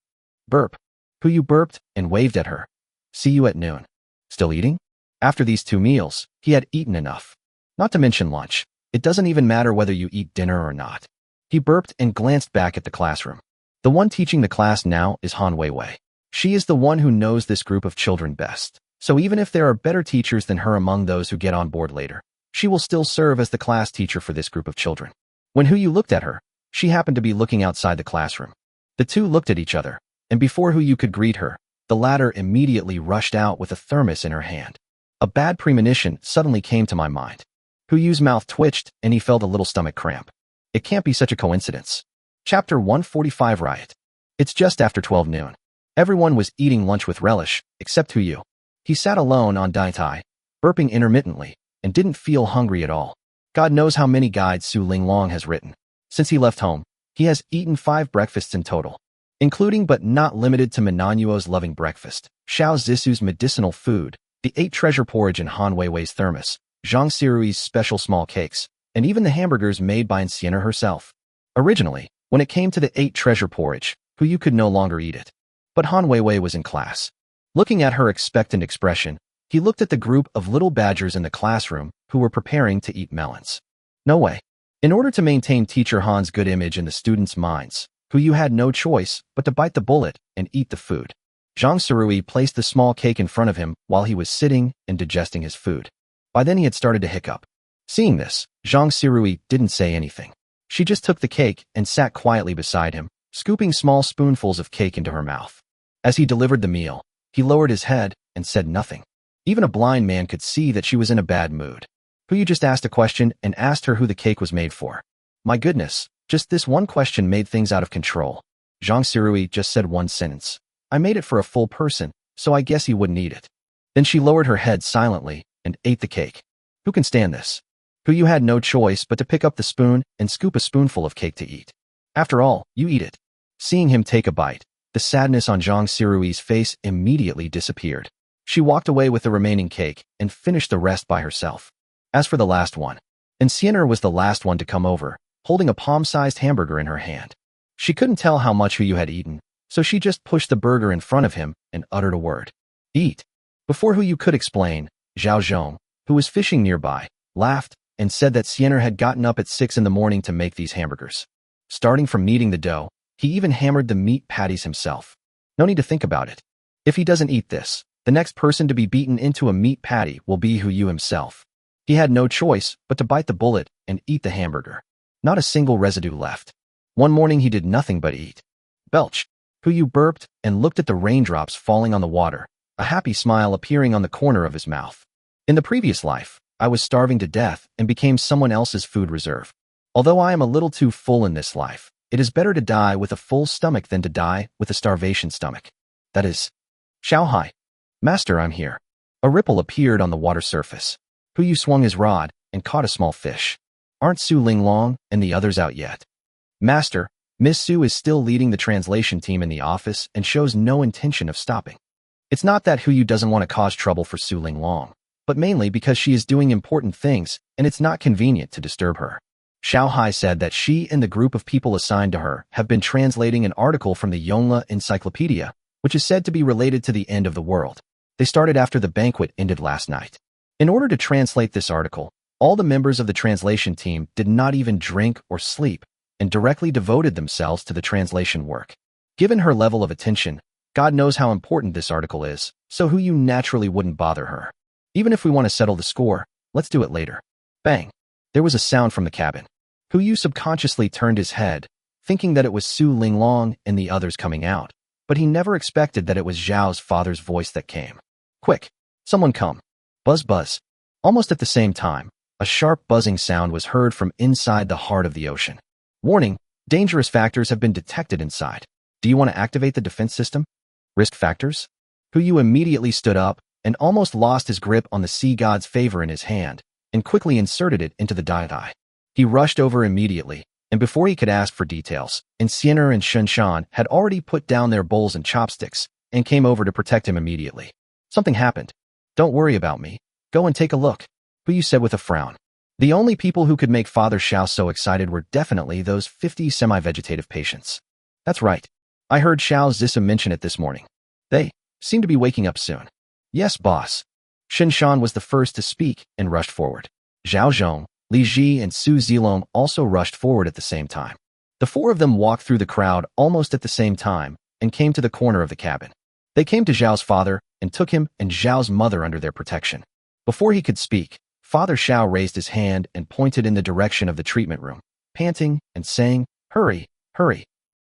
Burp. Puyu burped and waved at her. See you at noon. Still eating? After these 2 meals, he had eaten enough. Not to mention lunch. It doesn't even matter whether you eat dinner or not. He burped and glanced back at the classroom. The one teaching the class now is Han Weiwei. She is the one who knows this group of children best. So even if there are better teachers than her among those who get on board later, she will still serve as the class teacher for this group of children. When Huyu looked at her, she happened to be looking outside the classroom. The two looked at each other, and before Huyu could greet her, the latter immediately rushed out with a thermos in her hand. A bad premonition suddenly came to my mind. Huyu's mouth twitched, and he felt a little stomach cramp. It can't be such a coincidence. Chapter 145 Riot. It's just after 12 noon. Everyone was eating lunch with relish, except Huyu. He sat alone on Daitai, burping intermittently, and didn't feel hungry at all. God knows how many guides Su Linglong has written. Since he left home, he has eaten 5 breakfasts in total, including but not limited to Minanyuo's loving breakfast, Xiao Zisu's medicinal food, the 8 treasure porridge in Han Weiwei's thermos, Zhang Sirui's special small cakes, and even the hamburgers made by Enciana herself. Originally, when it came to the 8 treasure porridge, Huyu could no longer eat it. But Han Weiwei was in class. Looking at her expectant expression, he looked at the group of little badgers in the classroom who were preparing to eat melons. No way. In order to maintain teacher Han's good image in the students' minds, Huyu had no choice but to bite the bullet and eat the food. Zhang Sirui placed the small cake in front of him while he was sitting and digesting his food. By then he had started to hiccup. Seeing this, Zhang Sirui didn't say anything. She just took the cake and sat quietly beside him, scooping small spoonfuls of cake into her mouth. As he delivered the meal, he lowered his head and said nothing. Even a blind man could see that she was in a bad mood. Hu just asked a question and asked her who the cake was made for. My goodness, just this one question made things out of control. Zhang Sirui just said one sentence. I made it for a full person, so I guess he wouldn't eat it. Then she lowered her head silently and ate the cake. Who can stand this? Hu had no choice but to pick up the spoon and scoop a spoonful of cake to eat. After all, you eat it. Seeing him take a bite, the sadness on Zhang Sirui's face immediately disappeared. She walked away with the remaining cake and finished the rest by herself. As for the last one, Enciener was the last one to come over, holding a palm-sized hamburger in her hand. She couldn't tell how much Hu had eaten, so she just pushed the burger in front of him and uttered a word. Eat. Before Hu could explain, Zhao Zhong, who was fishing nearby, laughed and said that Enciener had gotten up at 6 in the morning to make these hamburgers. Starting from kneading the dough, he even hammered the meat patties himself. No need to think about it. If he doesn't eat this, the next person to be beaten into a meat patty will be Hu himself. He had no choice but to bite the bullet and eat the hamburger. Not a single residue left. One morning he did nothing but eat. Belch. Hu burped and looked at the raindrops falling on the water, a happy smile appearing on the corner of his mouth. In the previous life, I was starving to death and became someone else's food reserve. Although I am a little too full in this life, it is better to die with a full stomach than to die with a starvation stomach. That is, Xiao Hai. Master, I'm here. A ripple appeared on the water surface. Hu swung his rod and caught a small fish. Aren't Su Linglong and the others out yet? Master, Miss Su is still leading the translation team in the office and shows no intention of stopping. It's not that Hu doesn't want to cause trouble for Su Linglong, but mainly because she is doing important things and it's not convenient to disturb her. Xiao Hai said that she and the group of people assigned to her have been translating an article from the Yongle Encyclopedia, which is said to be related to the end of the world. They started after the banquet ended last night. In order to translate this article, all the members of the translation team did not even drink or sleep and directly devoted themselves to the translation work. Given her level of attention, God knows how important this article is, so Hu naturally wouldn't bother her. Even if we want to settle the score, let's do it later. Bang! There was a sound from the cabin. Hu subconsciously turned his head, thinking that it was Su Linglong and the others coming out, but he never expected that it was Zhao's father's voice that came. Quick! Someone come! Buzz buzz! Almost at the same time, a sharp buzzing sound was heard from inside the heart of the ocean. Warning! Dangerous factors have been detected inside. Do you want to activate the defense system? Risk factors? Hu immediately stood up and almost lost his grip on the sea god's favor in his hand, and quickly inserted it into the dai. He rushed over immediately, and before he could ask for details, Enciener and Shunshan had already put down their bowls and chopsticks and came over to protect him immediately. Something happened. Don't worry about me. Go and take a look, Hu said with a frown. The only people who could make Father Xiao so excited were definitely those 50 semi-vegetative patients. That's right. I heard Xiao Zissou mention it this morning. They seem to be waking up soon. Yes, boss. Shunshan was the first to speak and rushed forward. Zhao Zhong, Li Ji and Su Zilong also rushed forward at the same time. The four of them walked through the crowd almost at the same time and came to the corner of the cabin. They came to Zhao's father and took him and Zhao's mother under their protection. Before he could speak, Father Xiao raised his hand and pointed in the direction of the treatment room, panting and saying, Hurry, hurry.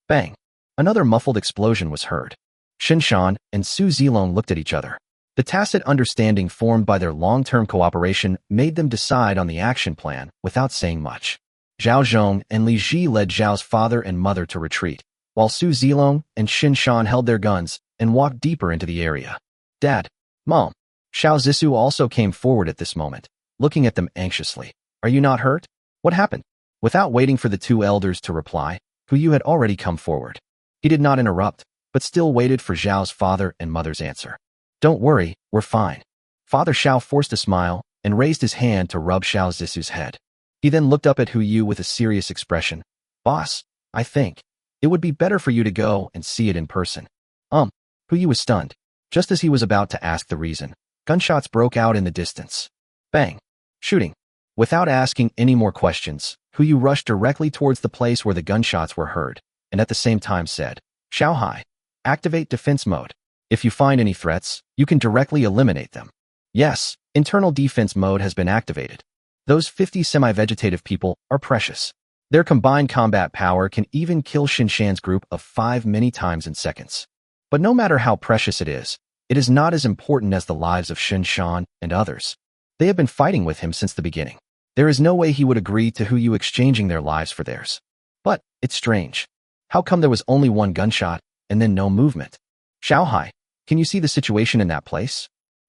Bang. Another muffled explosion was heard. Shunshan and Su Zilong looked at each other. The tacit understanding formed by their long-term cooperation made them decide on the action plan without saying much. Zhao Zhong and Li Ji led Zhao's father and mother to retreat, while Su Zilong and Shunshan held their guns and walked deeper into the area. Dad, Mom. Xiao Zissou also came forward at this moment, looking at them anxiously. Are you not hurt? What happened? Without waiting for the two elders to reply, Hu had already come forward. He did not interrupt, but still waited for Zhao's father and mother's answer. Don't worry, we're fine. Father Xiao forced a smile and raised his hand to rub Xiao Zissou's head. He then looked up at Hu with a serious expression. Boss, I think it would be better for you to go and see it in person. Hu was stunned. Just as he was about to ask the reason, gunshots broke out in the distance. Bang. Shooting. Without asking any more questions, Hu rushed directly towards the place where the gunshots were heard, and at the same time said, Xiao Hai, activate defense mode. If you find any threats, you can directly eliminate them. Yes, internal defense mode has been activated. Those 50 semi-vegetative people are precious. Their combined combat power can even kill Shinshan's group of 5 many times in seconds. But no matter how precious it is It is not as important as the lives of Shinshan and others. They have been fighting with him since the beginning. There is no way he would agree to Hu Yu exchanging their lives for theirs. But it's strange. How come there was only one gunshot and then no movement? Xiaohai, can you see the situation in that place?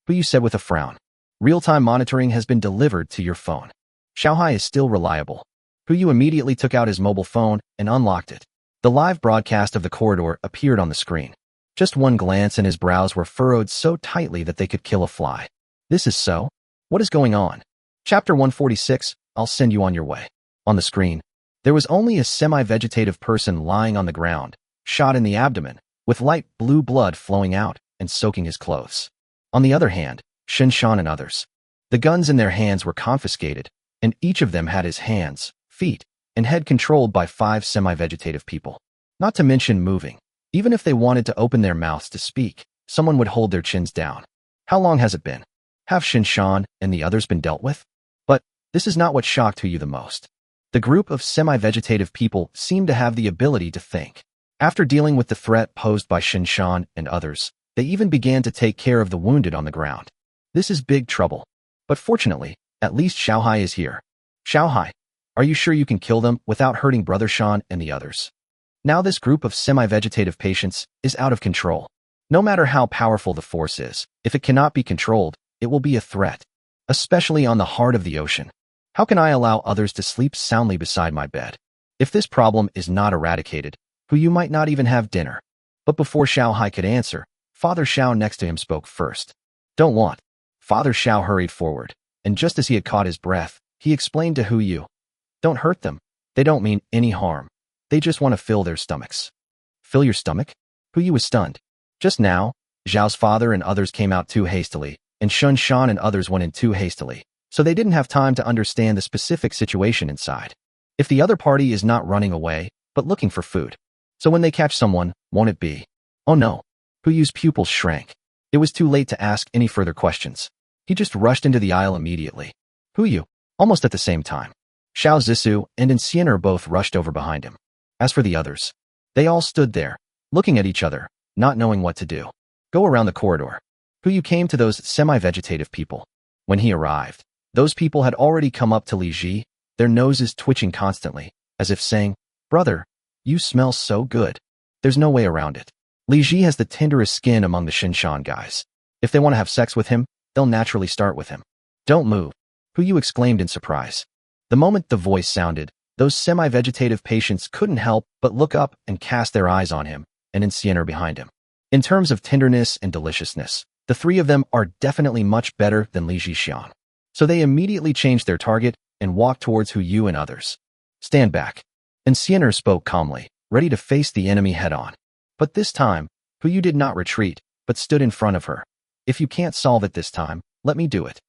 Hu Yu said with a frown. Real-time monitoring has been delivered to your phone. Xiaohai is still reliable. Hu Yu immediately took out his mobile phone and unlocked it. The live broadcast of the corridor appeared on the screen. Just one glance and his brows were furrowed so tightly that they could kill a fly. This is so? What is going on? Chapter 146, I'll send you on your way. On the screen, there was only a semi-vegetative person lying on the ground, shot in the abdomen, with light blue blood flowing out and soaking his clothes. On the other hand, Shinshan and others. The guns in their hands were confiscated, and each of them had his hands, feet, and head controlled by 5 semi-vegetative people. Not to mention moving. Even if they wanted to open their mouths to speak, someone would hold their chins down. How long has it been? Have Shinshan and the others been dealt with? But this is not what shocked Hu Yu the most. The group of semi-vegetative people seemed to have the ability to think. After dealing with the threat posed by Shinshan and others, they even began to take care of the wounded on the ground. This is big trouble. But fortunately, at least Xiaohai is here. Xiaohai, are you sure you can kill them without hurting Brother Shan and the others? Now this group of semi-vegetative patients is out of control. No matter how powerful the force is, if it cannot be controlled, it will be a threat. Especially on the heart of the ocean. How can I allow others to sleep soundly beside my bed? If this problem is not eradicated, Hu Yu might not even have dinner. But before Xiaohai could answer, Father Xiao next to him spoke first. Don't want. Father Xiao hurried forward, and just as he had caught his breath, he explained to Hu Yu. Don't hurt them. They don't mean any harm. They just want to fill their stomachs. Fill your stomach? Hu Yu was stunned. Just now, Zhao's father and others came out too hastily, and Shun Shan and others went in too hastily, so they didn't have time to understand the specific situation inside. If the other party is not running away, but looking for food. So when they catch someone, won't it be? Oh no. Hu Yu's pupils shrank. It was too late to ask any further questions. He just rushed into the aisle immediately. Hu Yu, almost at the same time. Xiao Zissou and Insianer both rushed over behind him. As for the others, they all stood there, looking at each other, not knowing what to do. Go around the corridor. Hu Yu came to those semi-vegetative people. When he arrived, those people had already come up to Li Ji, their noses twitching constantly, as if saying, Brother, you smell so good. There's no way around it. Li Ji has the tenderest skin among the Shinshan guys. If they want to have sex with him, they'll naturally start with him. Don't move. Hu Yu exclaimed in surprise. The moment the voice sounded, those semi-vegetative patients couldn't help but look up and cast their eyes on him, and Insianer behind him. In terms of tenderness and deliciousness, the three of them are definitely much better than Li Jixian. So they immediately changed their target and walked towards Hu Yu and others. Stand back. Insianer spoke calmly, ready to face the enemy head-on. But this time, Hu Yu did not retreat, but stood in front of her. If you can't solve it this time, let me do it.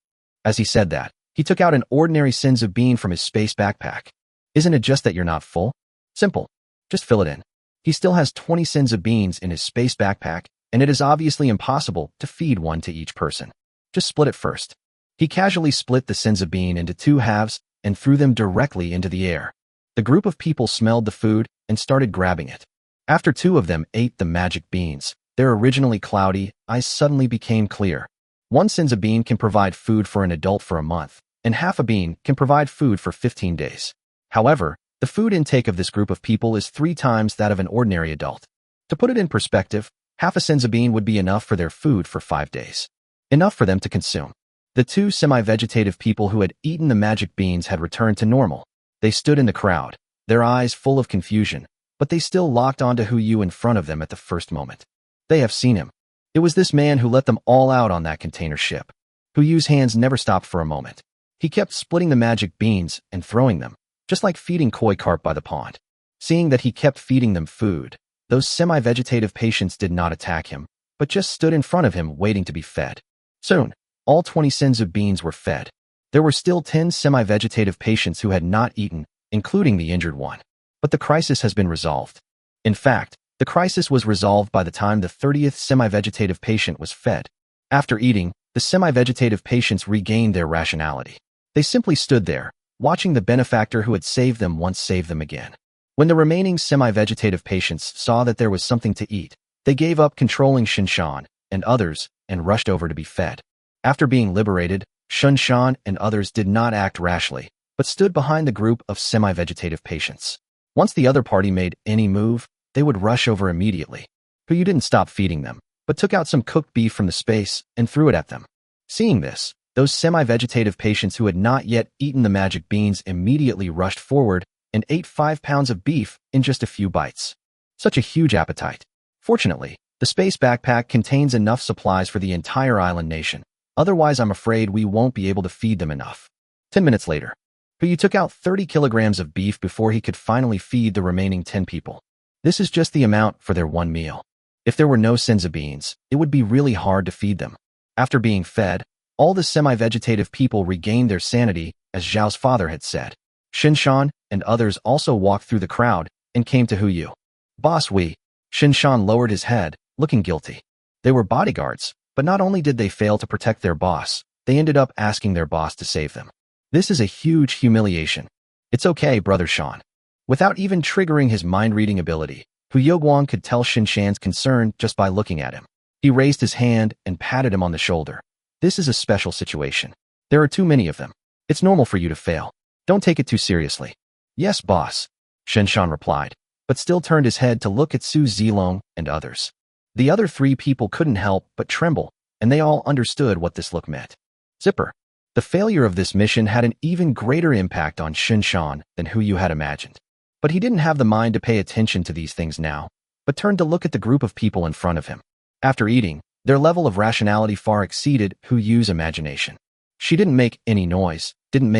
As he said that, he took out an ordinary senzu bean from his space backpack. Isn't it just that you're not full? Simple. Just fill it in. He still has 20 senzu beans in his space backpack, and it is obviously impossible to feed one to each person. Just split it first. He casually split the senzu bean into 2 halves and threw them directly into the air. The group of people smelled the food and started grabbing it. After 2 of them ate the magic beans, their originally cloudy eyes suddenly became clear. 1 senzu bean can provide food for an adult for a month, and half a bean can provide food for 15 days. However, the food intake of this group of people is 3 times that of an ordinary adult. To put it in perspective, half a senzu bean would be enough for their food for 5 days. Enough for them to consume. The 2 semi-vegetative people who had eaten the magic beans had returned to normal. They stood in the crowd, their eyes full of confusion, but they still locked onto Hu Yu in front of them at the first moment. They have seen him. It was this man who let them all out on that container ship. Hu Yu's hands never stopped for a moment. He kept splitting the magic beans and throwing them, just like feeding koi carp by the pond. Seeing that he kept feeding them food, those semi-vegetative patients did not attack him, but just stood in front of him waiting to be fed. Soon, all 20 senzu beans were fed. There were still 10 semi-vegetative patients who had not eaten, including the injured one. But the crisis has been resolved. In fact, the crisis was resolved by the time the 30th semi-vegetative patient was fed. After eating, the semi-vegetative patients regained their rationality. They simply stood there, watching the benefactor who had saved them once save them again. When the remaining semi-vegetative patients saw that there was something to eat, they gave up controlling Shinshan and others and rushed over to be fed. After being liberated, Shun Shan and others did not act rashly, but stood behind the group of semi-vegetative patients. Once the other party made any move, they would rush over immediately. Hu Yu didn't stop feeding them, but took out some cooked beef from the space and threw it at them. Seeing this, those semi-vegetative patients who had not yet eaten the magic beans immediately rushed forward and ate 5 pounds of beef in just a few bites. Such a huge appetite. Fortunately, the space backpack contains enough supplies for the entire island nation. Otherwise, I'm afraid we won't be able to feed them enough. 10 minutes later, Hu Yu took out 30 kilograms of beef before he could finally feed the remaining 10 people. This is just the amount for their one meal. If there were no senza beans, it would be really hard to feed them. After being fed, all the semi-vegetative people regained their sanity, as Zhao's father had said. Shinshan and others also walked through the crowd and came to Hu Yu. Boss, Shinshan lowered his head, looking guilty. They were bodyguards, but not only did they fail to protect their boss, they ended up asking their boss to save them. This is a huge humiliation. It's okay, Brother Shan. Without even triggering his mind-reading ability, Hu Youguang could tell Shinshan's concern just by looking at him. He raised his hand and patted him on the shoulder. This is a special situation. There are too many of them. It's normal for you to fail. Don't take it too seriously. Yes, boss, Shinshan replied, but still turned his head to look at Su Zilong and others. The other 3 people couldn't help but tremble, and they all understood what this look meant. Zipper. The failure of this mission had an even greater impact on Shinshan than Hu Yu had imagined. But he didn't have the mind to pay attention to these things now, but turned to look at the group of people in front of him. After eating, their level of rationality far exceeded Hu Yu's imagination. She didn't make any noise, didn't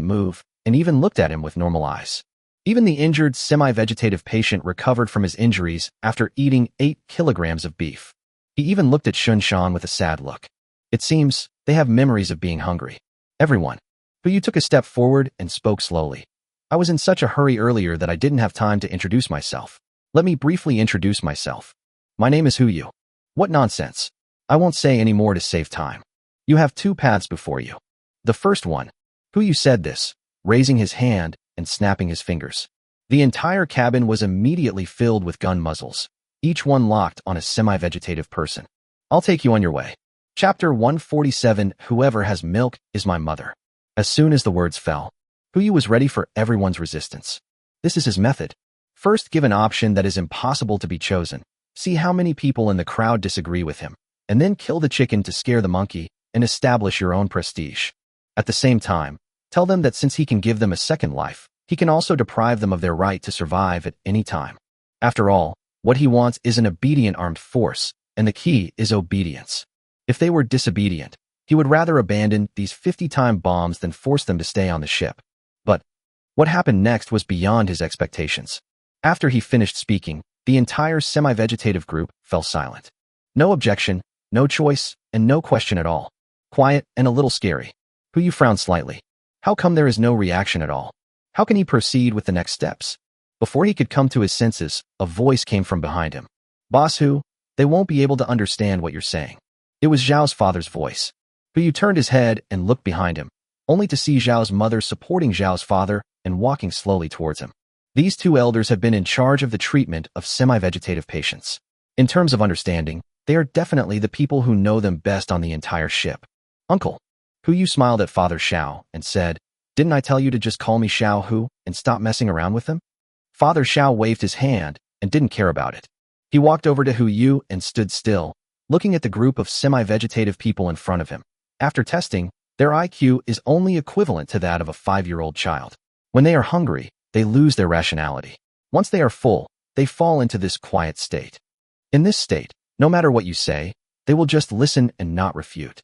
move, and even looked at him with normal eyes. Even the injured semi-vegetative patient recovered from his injuries after eating 8 kilograms of beef. He even looked at Shinshan with a sad look. It seems they have memories of being hungry. Everyone. Hu Yu took a step forward and spoke slowly. I was in such a hurry earlier that I didn't have time to introduce myself. Let me briefly introduce myself. My name is Hu Yu. What nonsense. I won't say any more to save time. You have 2 paths before you. The first one. Hu Yu said this, raising his hand and snapping his fingers. The entire cabin was immediately filled with gun muzzles, each one locked on a semi-vegetative person. I'll take you on your way. Chapter 147, Whoever has milk is my mother. As soon as the words fell, Hu Yu was ready for everyone's resistance. This is his method. First, give an option that is impossible to be chosen. See how many people in the crowd disagree with him, and then kill the chicken to scare the monkey and establish your own prestige. At the same time, tell them that since he can give them a second life, he can also deprive them of their right to survive at any time. After all, what he wants is an obedient armed force, and the key is obedience. If they were disobedient, he would rather abandon these 50-time bombs than force them to stay on the ship. But what happened next was beyond his expectations. After he finished speaking, the entire semi-vegetative group fell silent. No objection, no choice, and no question at all. Quiet and a little scary. Hu Yu frowned slightly. How come there is no reaction at all? How can he proceed with the next steps? Before he could come to his senses, a voice came from behind him. Boss Hu, they won't be able to understand what you're saying. It was Zhao's father's voice. Hu Yu turned his head and looked behind him, only to see Zhao's mother supporting Zhao's father and walking slowly towards him. These 2 elders have been in charge of the treatment of semi-vegetative patients. In terms of understanding, they are definitely the people who know them best on the entire ship. Uncle. Hu Yu smiled at Father Xiao and said, Didn't I tell you to just call me Xiao Hu and stop messing around with them? Father Xiao waved his hand and didn't care about it. He walked over to Hu Yu and stood still, looking at the group of semi-vegetative people in front of him. After testing, their IQ is only equivalent to that of a 5-year-old child. When they are hungry, they lose their rationality. Once they are full, they fall into this quiet state. In this state, no matter what you say, they will just listen and not refute.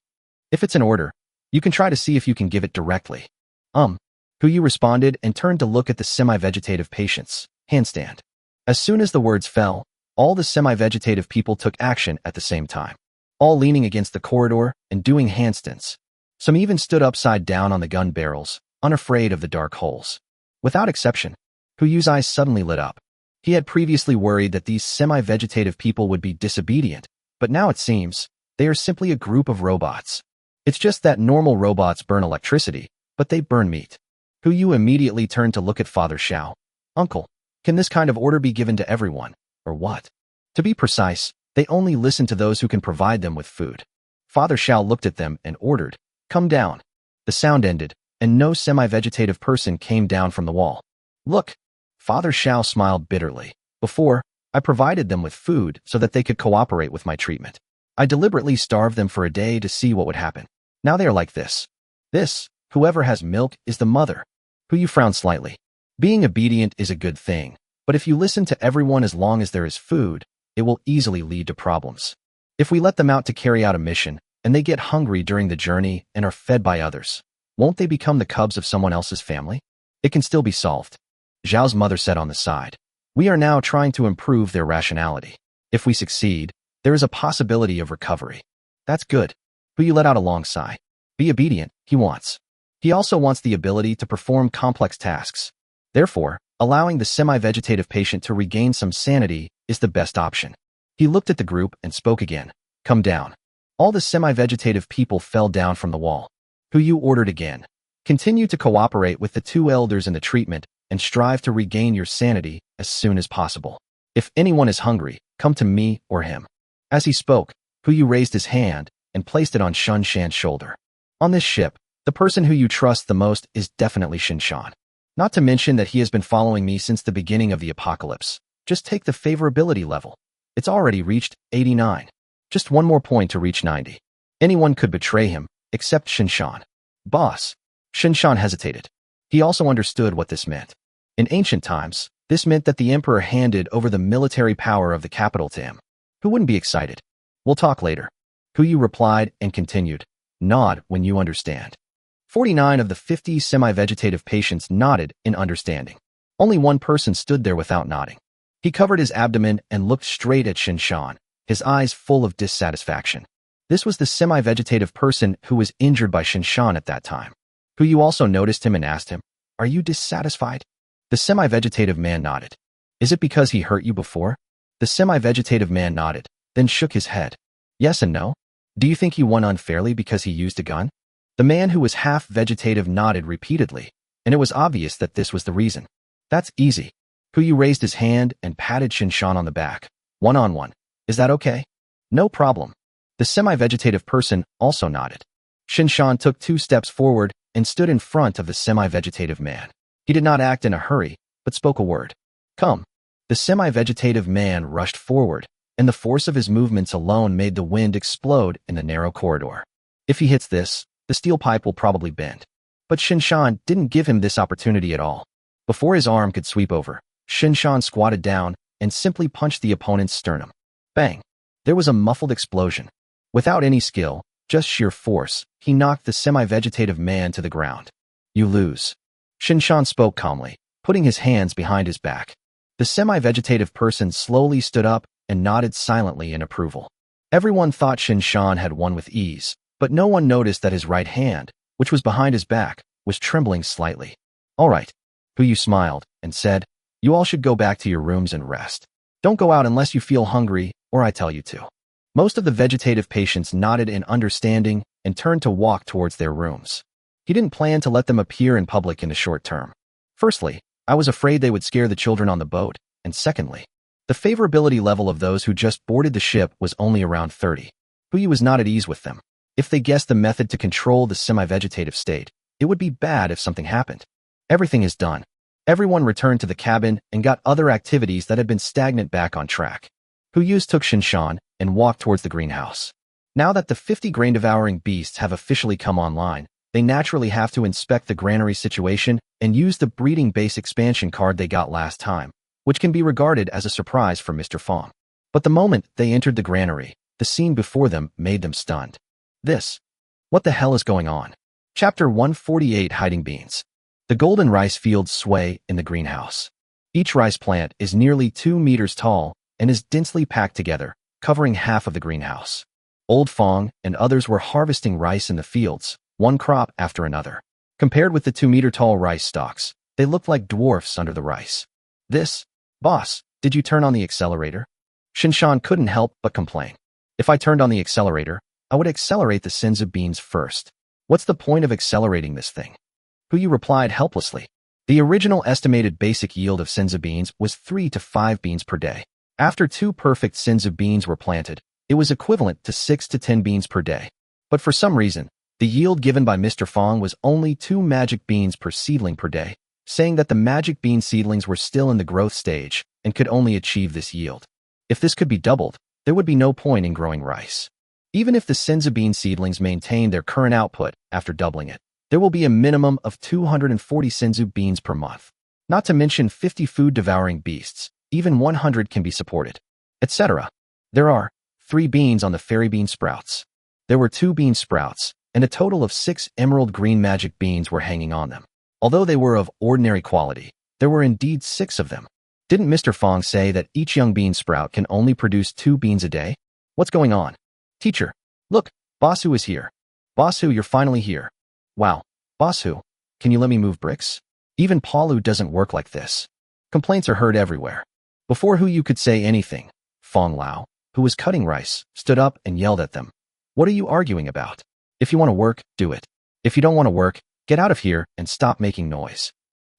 If it's an order, you can try to see if you can give it directly. Hu Yu responded and turned to look at the semi-vegetative patients. Handstand. As soon as the words fell, all the semi-vegetative people took action at the same time, all leaning against the corridor and doing handstands. Some even stood upside down on the gun barrels, unafraid of the dark holes. Without exception, Hu Yu's eyes suddenly lit up. He had previously worried that these semi-vegetative people would be disobedient, but now it seems they are simply a group of robots. It's just that normal robots burn electricity, but they burn meat. Hu Yu immediately turned to look at Father Xiao. Uncle, can this kind of order be given to everyone, or what? To be precise, They only listen to those who can provide them with food. Father Shao looked at them and ordered, "Come down." The sound ended, and no semi-vegetative person came down from the wall. "Look," Father Shao smiled bitterly. "Before, I provided them with food so that they could cooperate with my treatment. I deliberately starved them for a day to see what would happen. Now they are like this. Whoever has milk is the mother." Puyu frowned slightly. Being obedient is a good thing, but if you listen to everyone as long as there is food, it will easily lead to problems. If we let them out to carry out a mission, and they get hungry during the journey and are fed by others, won't they become the cubs of someone else's family? It can still be solved. Zhao's mother said on the side. "We are now trying to improve their rationality. If we succeed, there is a possibility of recovery." "That's good." Puyu let out a long sigh. Be obedient, he wants. He also wants the ability to perform complex tasks. Therefore, allowing the semi-vegetative patient to regain some sanity is the best option. He looked at the group and spoke again. "Come down." All the semi-vegetative people fell down from the wall. Puyu ordered again. "Continue to cooperate with the two elders in the treatment and strive to regain your sanity as soon as possible. If anyone is hungry, come to me or him." As he spoke, Puyu raised his hand and placed it on Shun Shan's shoulder. "On this ship, the person who you trust the most is definitely Shin Shan. Not to mention that he has been following me since the beginning of the apocalypse. Just take the favorability level. It's already reached 89. Just one more point to reach 90. Anyone could betray him, except Shin Shan." "Boss." Shin Shan hesitated. He also understood what this meant. In ancient times, this meant that the emperor handed over the military power of the capital to him. Who wouldn't be excited? "We'll talk later." Puyu replied and continued, "Nod when you understand." 49 of the 50 semi-vegetative patients nodded in understanding. Only one person stood there without nodding. He covered his abdomen and looked straight at Shin Shan, his eyes full of dissatisfaction. This was the semi-vegetative person who was injured by Shin Shan at that time. Puyu also noticed him and asked him, "Are you dissatisfied?" The semi-vegetative man nodded. "Is it because he hurt you before?" The semi-vegetative man nodded, then shook his head. "Yes and no. Do you think he won unfairly because he used a gun?" The man who was half-vegetative nodded repeatedly, and it was obvious that this was the reason. "That's easy." Puyu raised his hand and patted Shin Shan on the back. "One-on-one. Is that okay?" "No problem." The semi-vegetative person also nodded. Shin Shan took 2 steps forward and stood in front of the semi-vegetative man. He did not act in a hurry, but spoke a word. "Come." The semi-vegetative man rushed forward, and the force of his movements alone made the wind explode in the narrow corridor. If he hits this, the steel pipe will probably bend. But Shin Shan didn't give him this opportunity at all. Before his arm could sweep over, Shin Shan squatted down and simply punched the opponent's sternum. Bang! There was a muffled explosion. Without any skill, just sheer force, he knocked the semi-vegetative man to the ground. "You lose." Shin Shan spoke calmly, putting his hands behind his back. The semi-vegetative person slowly stood up and nodded silently in approval. Everyone thought Shin Shan had won with ease, but no one noticed that his right hand, which was behind his back, was trembling slightly. "All right." Puyu smiled and said, "You all should go back to your rooms and rest. Don't go out unless you feel hungry or I tell you to." Most of the vegetative patients nodded in understanding and turned to walk towards their rooms. He didn't plan to let them appear in public in the short term. Firstly, I was afraid they would scare the children on the boat, and secondly, the favorability level of those who just boarded the ship was only around 30. Puyu was not at ease with them. If they guessed the method to control the semi-vegetative state, it would be bad if something happened. Everything is done. Everyone returned to the cabin and got other activities that had been stagnant back on track. Puyu took Shin Shan and walked towards the greenhouse. Now that the 50 grain-devouring beasts have officially come online, they naturally have to inspect the granary situation and use the breeding base expansion card they got last time, which can be regarded as a surprise for Mr. Fong. But the moment they entered the granary, the scene before them made them stunned. What the hell is going on? Chapter 148, Hiding Beans. The golden rice fields sway in the greenhouse. Each rice plant is nearly 2 meters tall and is densely packed together, covering half of the greenhouse. Old Fong and others were harvesting rice in the fields, one crop after another. Compared with the 2-meter-tall rice stalks, they looked like dwarfs under the rice. Boss, did you turn on the accelerator?" Shin Shan couldn't help but complain. "If I turned on the accelerator, I would accelerate the senzu beans first. What's the point of accelerating this thing?" Puyu replied helplessly. The original estimated basic yield of senzu beans was 3 to 5 beans per day. After 2 perfect sins of beans were planted, it was equivalent to 6 to 10 beans per day. But for some reason, the yield given by Mr. Fong was only 2 magic beans per seedling per day, saying that the magic bean seedlings were still in the growth stage and could only achieve this yield. If this could be doubled, there would be no point in growing rice. Even if the senzu bean seedlings maintain their current output after doubling it, there will be a minimum of 240 senzu beans per month. Not to mention 50 food-devouring beasts, even 100 can be supported, etc. There are 3 beans on the fairy bean sprouts. There were 2 bean sprouts, and a total of 6 emerald green magic beans were hanging on them. Although they were of ordinary quality, there were indeed 6 of them. Didn't Mr. Fong say that each young bean sprout can only produce 2 beans a day? What's going on? Teacher, look, Bossu is here. Bossu, you're finally here. Wow, Bossu, can you let me move bricks? Even Palu doesn't work like this. Complaints are heard everywhere. Before who you could say anything, Fong Lao, who was cutting rice, stood up and yelled at them. What are you arguing about? If you want to work, do it. If you don't want to work, get out of here and stop making noise.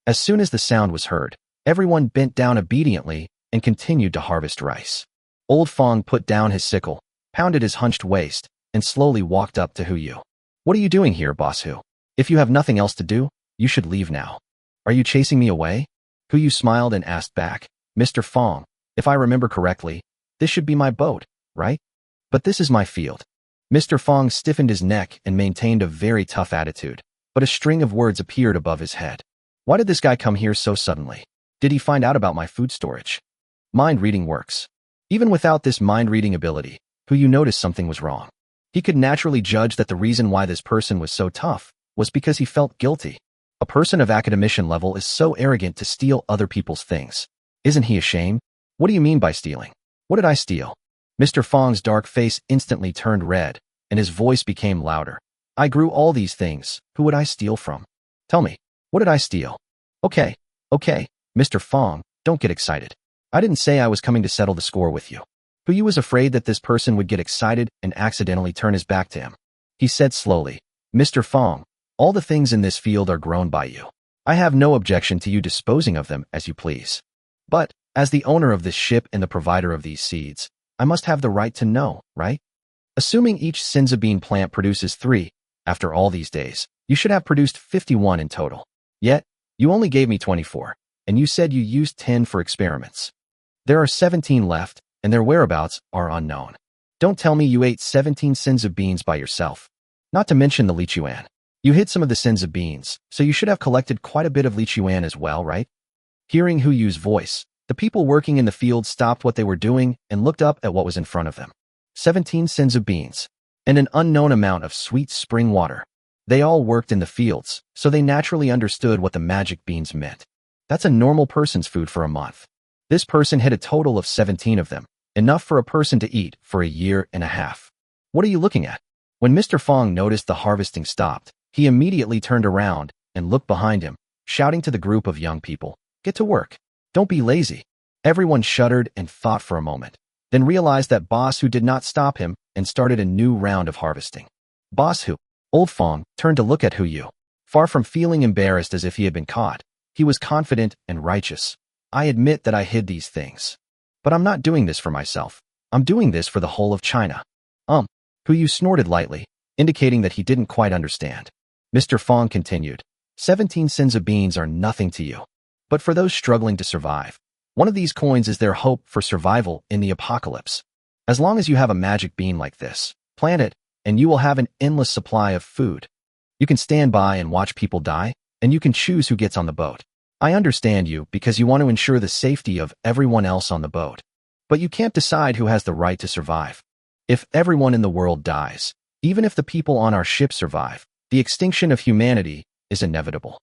As soon as the sound was heard, everyone bent down obediently and continued to harvest rice. Old Fong put down his sickle, pounded his hunched waist, and slowly walked up to Huyu. What are you doing here, Boss Hu? If you have nothing else to do, you should leave now. Are you chasing me away? Huyu smiled and asked back, Mr. Fong, if I remember correctly, this should be my boat, right? But this is my field. Mr. Fong stiffened his neck and maintained a very tough attitude, but a string of words appeared above his head. Why did this guy come here so suddenly? Did he find out about my food storage? Mind reading works. Even without this mind reading ability, Huyu noticed something was wrong. He could naturally judge that the reason why this person was so tough was because he felt guilty. A person of academician level is so arrogant to steal other people's things. Isn't he ashamed? What do you mean by stealing? What did I steal? Mr. Fong's dark face instantly turned red, and his voice became louder. I grew all these things. Who would I steal from? Tell me, what did I steal? Okay, Mr. Fong, don't get excited. I didn't say I was coming to settle the score with you. Huyu was afraid that this person would get excited and accidentally turn his back to him. He said slowly, Mr. Fong, all the things in this field are grown by you. I have no objection to you disposing of them as you please. But, as the owner of this ship and the provider of these seeds, I must have the right to know, right? Assuming each senzu bean plant produces 3, after all these days, you should have produced 51 in total. Yet, you only gave me 24, and you said you used 10 for experiments. There are 17 left, and their whereabouts are unknown. Don't tell me you ate 17 senzu beans by yourself. Not to mention the lichuan. You hid some of the senzu beans, so you should have collected quite a bit of lichuan as well, right? Hearing Huyu's voice, the people working in the field stopped what they were doing and looked up at what was in front of them. 17 senzu beans, and an unknown amount of sweet spring water. They all worked in the fields, so they naturally understood what the magic beans meant. That's a normal person's food for a month. This person had a total of 17 of them, enough for a person to eat for a year and a half. What are you looking at? When Mr. Fong noticed the harvesting stopped, he immediately turned around and looked behind him, shouting to the group of young people, get to work. Don't be lazy. Everyone shuddered and thought for a moment, then realized that Boss Hu did not stop him and started a new round of harvesting. Boss Hu, Old Fong, turned to look at Huyu. Far from feeling embarrassed as if he had been caught, he was confident and righteous. I admit that I hid these things. But I'm not doing this for myself. I'm doing this for the whole of China. Huyu snorted lightly, indicating that he didn't quite understand. Mr. Fong continued, 17 senzu beans are nothing to you. But for those struggling to survive, one of these coins is their hope for survival in the apocalypse. As long as you have a magic bean like this, plant it, and you will have an endless supply of food. You can stand by and watch people die, and you can choose who gets on the boat. I understand you because you want to ensure the safety of everyone else on the boat. But you can't decide who has the right to survive. If everyone in the world dies, even if the people on our ship survive, the extinction of humanity is inevitable.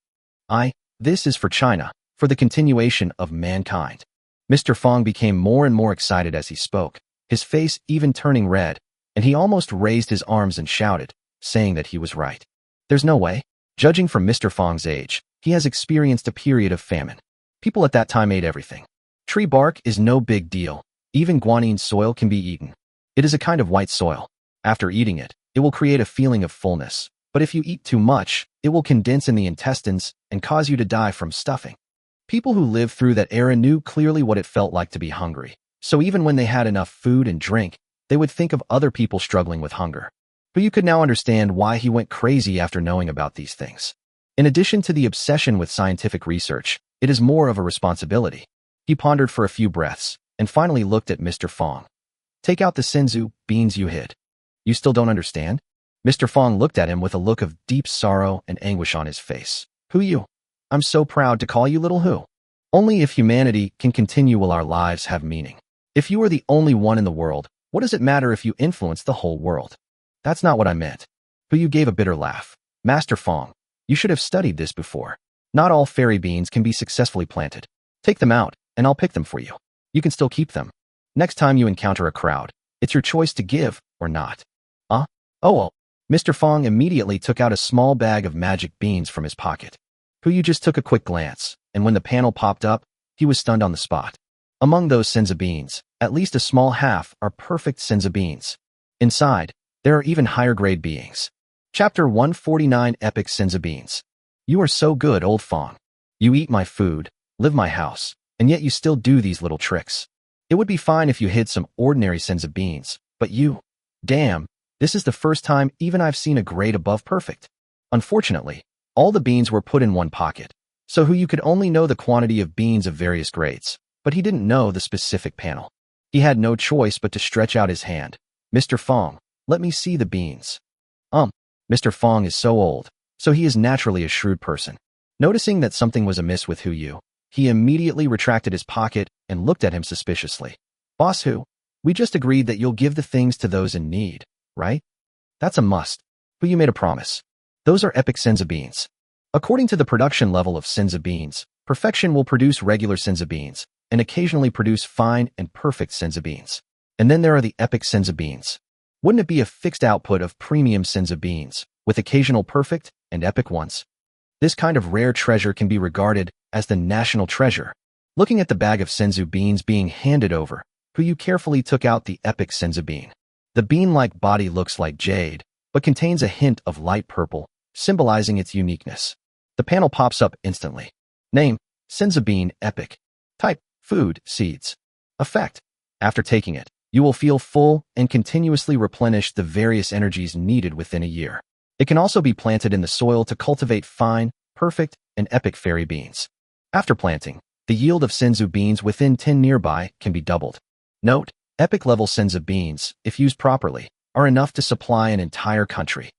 This is for China, for the continuation of mankind. Mr. Fong became more and more excited as he spoke, his face even turning red, and he almost raised his arms and shouted, saying that he was right. There's no way. Judging from Mr. Fong's age, he has experienced a period of famine. People at that time ate everything. Tree bark is no big deal. Even guanine soil can be eaten. It is a kind of white soil. After eating it, it will create a feeling of fullness. But if you eat too much, it will condense in the intestines and cause you to die from stuffing. People who lived through that era knew clearly what it felt like to be hungry, So even when they had enough food and drink, they would think of other people struggling with hunger. But you could now understand why he went crazy after knowing about these things. In addition to the obsession with scientific research, it is more of a responsibility. He pondered for a few breaths, and finally looked at Mr. Fong. Take out the senzu beans you hid. You still don't understand? Mr. Fong looked at him with a look of deep sorrow and anguish on his face. Who you? I'm so proud to call you little who. Only if humanity can continue will our lives have meaning. If you are the only one in the world, what does it matter if you influence the whole world? That's not what I meant. Who you gave a bitter laugh. Master Fong, you should have studied this before. Not all fairy beans can be successfully planted. Take them out, and I'll pick them for you. You can still keep them. Next time you encounter a crowd, it's your choice to give or not. Oh well. Mr. Fong immediately took out a small bag of magic beans from his pocket. Yu just took a quick glance, and when the panel popped up, he was stunned on the spot. Among those senza beans, at least a small half are perfect senza beans. Inside, there are even higher-grade beings. Chapter 149 Epic Senza Beans. You are so good, old Fong. You eat my food, live my house, and yet you still do these little tricks. It would be fine if you hid some ordinary senza beans, but you... Damn, this is the first time even I've seen a grade above perfect. Unfortunately, all the beans were put in one pocket, so you could only know the quantity of beans of various grades, but he didn't know the specific panel. He had no choice but to stretch out his hand. Mr. Fong, let me see the beans. Mr. Fong is so old, so he is naturally a shrewd person. Noticing that something was amiss with Yu, he immediately retracted his pocket and looked at him suspiciously. Boss Hu, we just agreed that you'll give the things to those in need, right? That's a must. Yu made a promise. Those are epic senza beans. According to the production level of senza beans, perfection will produce regular senza beans, and occasionally produce fine and perfect senza beans. And then there are the epic senza beans. Wouldn't it be a fixed output of premium senza beans, with occasional perfect and epic ones? This kind of rare treasure can be regarded as the national treasure. Looking at the bag of senzu beans being handed over, Yu carefully took out the epic senza bean. The bean-like body looks like jade, but contains a hint of light purple, symbolizing its uniqueness. The panel pops up instantly. Name, senza bean epic. Type, food, seeds. Effect, after taking it, you will feel full and continuously replenish the various energies needed within a year. It can also be planted in the soil to cultivate fine, perfect, and epic fairy beans. After planting, the yield of senzu beans within 10 nearby can be doubled. Note, epic level senza beans, if used properly, are enough to supply an entire country.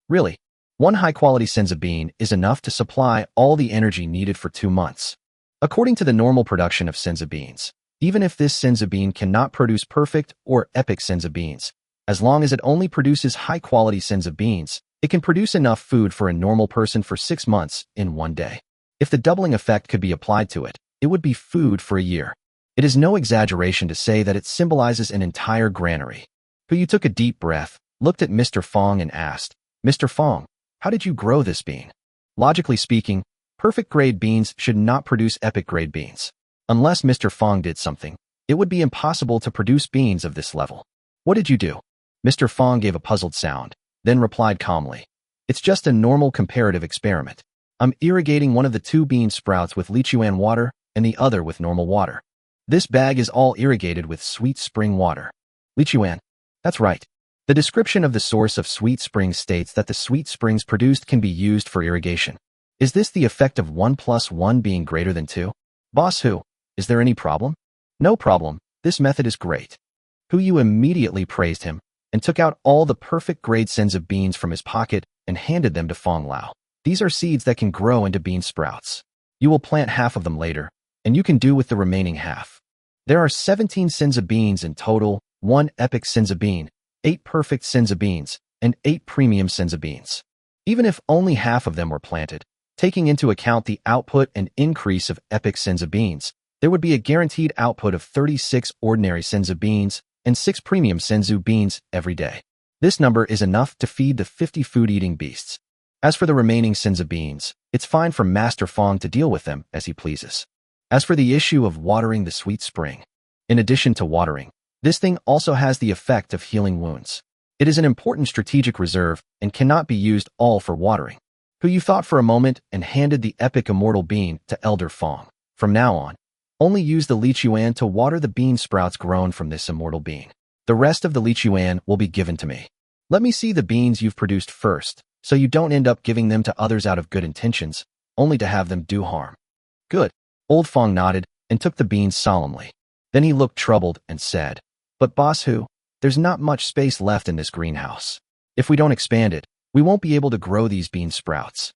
Really, one high-quality senza bean is enough to supply all the energy needed for 2 months. According to the normal production of senza beans, even if this senza bean cannot produce perfect or epic senza beans, as long as it only produces high-quality senza beans, it can produce enough food for a normal person for 6 months in one day. If the doubling effect could be applied to it, it would be food for a year. It is no exaggeration to say that it symbolizes an entire granary. Yu took a deep breath, looked at Mr. Fong and asked, Mr. Fong, how did you grow this bean? Logically speaking, perfect grade beans should not produce epic grade beans. Unless Mr. Fong did something, it would be impossible to produce beans of this level. What did you do? Mr. Fong gave a puzzled sound, then replied calmly. It's just a normal comparative experiment. I'm irrigating one of the 2 bean sprouts with Lichuan water and the other with normal water. This bag is all irrigated with sweet spring water. Lichuan. That's right. The description of the source of sweet springs states that the sweet springs produced can be used for irrigation. Is this the effect of 1 + 1 being greater than 2? Boss Hu, is there any problem? No problem, this method is great. Yu immediately praised him, and took out all the perfect grade senza beans from his pocket and handed them to Fong Lao. These are seeds that can grow into bean sprouts. You will plant half of them later, and you can do with the remaining half. There are 17 senza beans in total, 1 epic senza bean, 8 perfect senza beans, and 8 premium senza beans. Even if only half of them were planted, taking into account the output and increase of epic senza beans, there would be a guaranteed output of 36 ordinary senza beans and 6 premium senzu beans every day. This number is enough to feed the 50 food-eating beasts. As for the remaining senza beans, it's fine for Master Fong to deal with them as he pleases. As for the issue of watering the sweet spring, in addition to watering, this thing also has the effect of healing wounds. It is an important strategic reserve and cannot be used all for watering. Yu thought for a moment and handed the epic immortal bean to Elder Fong. From now on, Only use the Lichuan to water the bean sprouts grown from this immortal being. The rest of the Lichuan will be given to me. Let me see the beans you've produced first, so you don't end up giving them to others out of good intentions, only to have them do harm. Good. Old Fong nodded and took the beans solemnly. Then he looked troubled and said, But boss Hu, there's not much space left in this greenhouse. If we don't expand it, we won't be able to grow these bean sprouts.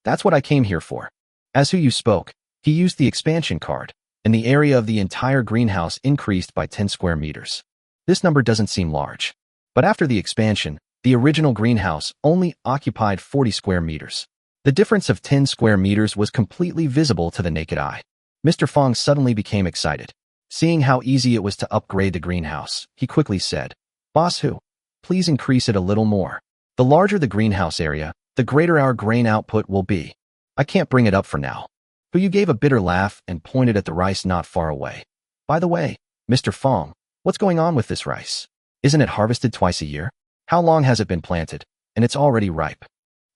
That's what I came here for. As Hu Yu spoke, he used the expansion card, and the area of the entire greenhouse increased by 10 square meters. This number doesn't seem large. But after the expansion, the original greenhouse only occupied 40 square meters. The difference of 10 square meters was completely visible to the naked eye. Mr. Fong suddenly became excited. Seeing how easy it was to upgrade the greenhouse, he quickly said, Boss Hu, please increase it a little more. The larger the greenhouse area, the greater our grain output will be. I can't bring it up for now. Hu Yu gave a bitter laugh and pointed at the rice not far away. By the way, Mr. Fong, what's going on with this rice? Isn't it harvested twice a year? How long has it been planted? And it's already ripe.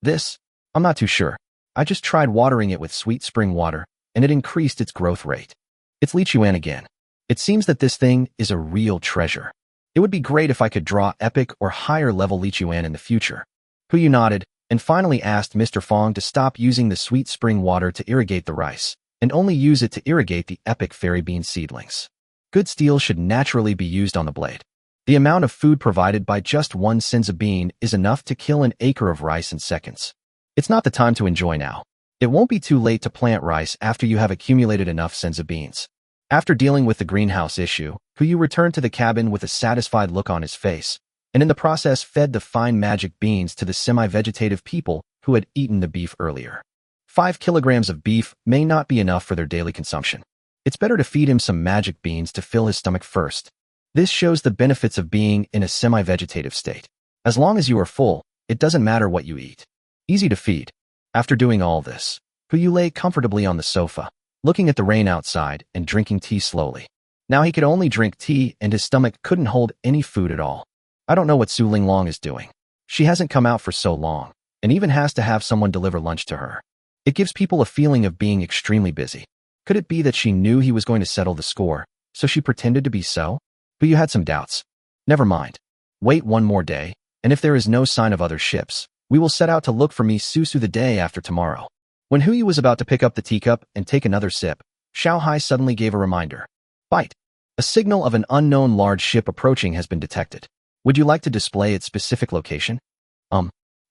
I'm not too sure. I just tried watering it with sweet spring water, and it increased its growth rate. It's Lichuan again. It seems that this thing is a real treasure. It would be great if I could draw epic or higher level Lichuan in the future. Hu Yu nodded and finally asked Mr. Fong to stop using the sweet spring water to irrigate the rice, and only use it to irrigate the epic fairy bean seedlings. Good steel should naturally be used on the blade. The amount of food provided by just one senza bean is enough to kill an acre of rice in seconds. It's not the time to enjoy now. It won't be too late to plant rice after you have accumulated enough senza beans. After dealing with the greenhouse issue, Hu Yu returned to the cabin with a satisfied look on his face, and in the process fed the fine magic beans to the semi-vegetative people who had eaten the beef earlier. 5 kilograms of beef may not be enough for their daily consumption. It's better to feed him some magic beans to fill his stomach first. This shows the benefits of being in a semi-vegetative state. As long as you are full, it doesn't matter what you eat. Easy to feed. After doing all this, Hu Yu lay comfortably on the sofa, looking at the rain outside and drinking tea slowly. Now he could only drink tea and his stomach couldn't hold any food at all. I don't know what Su Linglong is doing. She hasn't come out for so long, and even has to have someone deliver lunch to her. It gives people a feeling of being extremely busy. Could it be that she knew he was going to settle the score, so she pretended to be so? But you had some doubts. Never mind. Wait one more day, and if there is no sign of other ships, we will set out to look for me Susu the day after tomorrow. When Hu Yu was about to pick up the teacup and take another sip, Xiao Hai suddenly gave a reminder. Bite. A signal of an unknown large ship approaching has been detected. Would you like to display its specific location?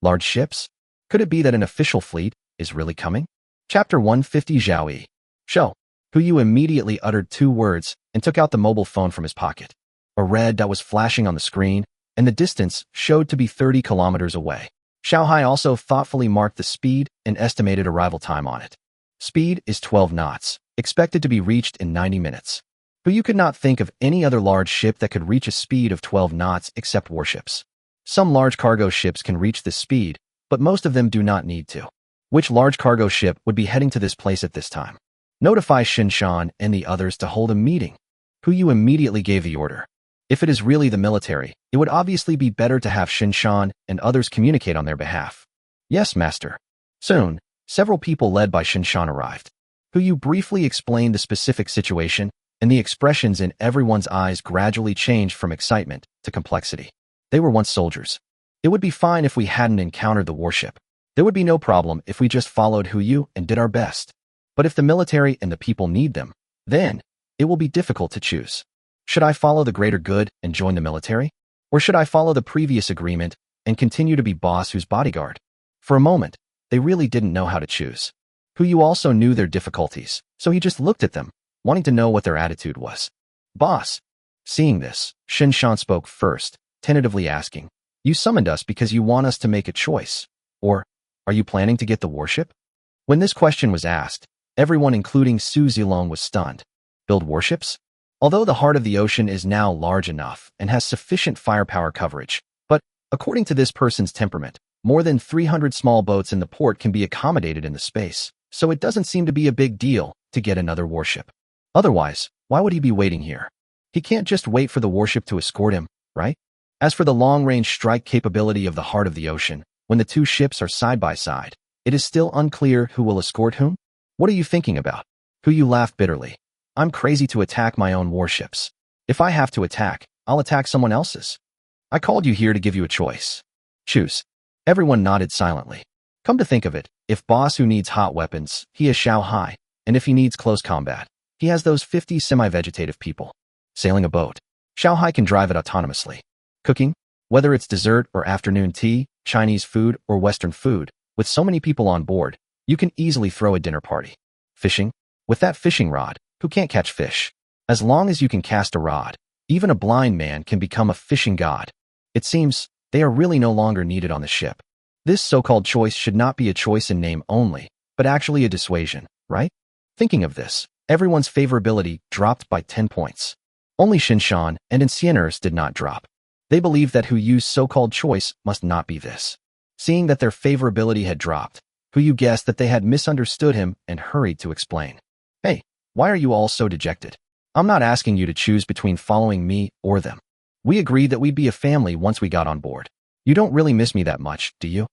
Large ships? Could it be that an official fleet is really coming? Chapter 150 Zhao Yi. Show. Hu Yu immediately uttered 2 words and took out the mobile phone from his pocket. A red dot was flashing on the screen, and the distance showed to be 30 kilometers away. Xiao Hai also thoughtfully marked the speed and estimated arrival time on it. Speed is 12 knots, expected to be reached in 90 minutes. But you could not think of any other large ship that could reach a speed of 12 knots except warships. Some large cargo ships can reach this speed, but most of them do not need to. Which large cargo ship would be heading to this place at this time? Notify Shinshan and the others to hold a meeting. Hu Yu immediately gave the order. If it is really the military, it would obviously be better to have Shinshan and others communicate on their behalf. Yes, master. Soon, several people led by Shinshan arrived. Hu Yu briefly explained the specific situation, and the expressions in everyone's eyes gradually changed from excitement to complexity. They were once soldiers. It would be fine if we hadn't encountered the warship. There would be no problem if we just followed Hu Yu and did our best. But if the military and the people need them, then it will be difficult to choose. Should I follow the greater good and join the military? Or should I follow the previous agreement and continue to be boss whose bodyguard? For a moment, they really didn't know how to choose. Hu Yu also knew their difficulties, so he just looked at them, wanting to know what their attitude was. Boss. Seeing this, Shinshan spoke first, tentatively asking, You summoned us because you want us to make a choice. Or, are you planning to get the warship? When this question was asked, everyone including Su Zilong was stunned. Build warships? Although the heart of the ocean is now large enough and has sufficient firepower coverage, but, according to this person's temperament, more than 300 small boats in the port can be accommodated in the space, so it doesn't seem to be a big deal to get another warship. Otherwise, why would he be waiting here? He can't just wait for the warship to escort him, right? As for the long-range strike capability of the heart of the ocean, when the 2 ships are side by side, it is still unclear who will escort whom? What are you thinking about? Hu Yu laughed bitterly. I'm crazy to attack my own warships. If I have to attack, I'll attack someone else's. I called you here to give you a choice. Choose. Everyone nodded silently. Come to think of it, if boss who needs hot weapons, he is Xiao Hai, and if he needs close combat, he has those 50 semi-vegetative people. Sailing a boat. Xiao Hai can drive it autonomously. Cooking? Whether it's dessert or afternoon tea, Chinese food or Western food, with so many people on board, you can easily throw a dinner party. Fishing? With that fishing rod, who can't catch fish? As long as you can cast a rod, even a blind man can become a fishing god. It seems they are really no longer needed on the ship. This so-called choice should not be a choice in name only, but actually a dissuasion, right? Thinking of this, everyone's favorability dropped by 10 points. Only Shinshan and Insieners did not drop. They believed that Hu Yu's so-called choice must not be this. Seeing that their favorability had dropped, Hu Yu guessed that they had misunderstood him and hurried to explain. Hey, why are you all so dejected? I'm not asking you to choose between following me or them. We agreed that we'd be a family once we got on board. You don't really miss me that much, do you?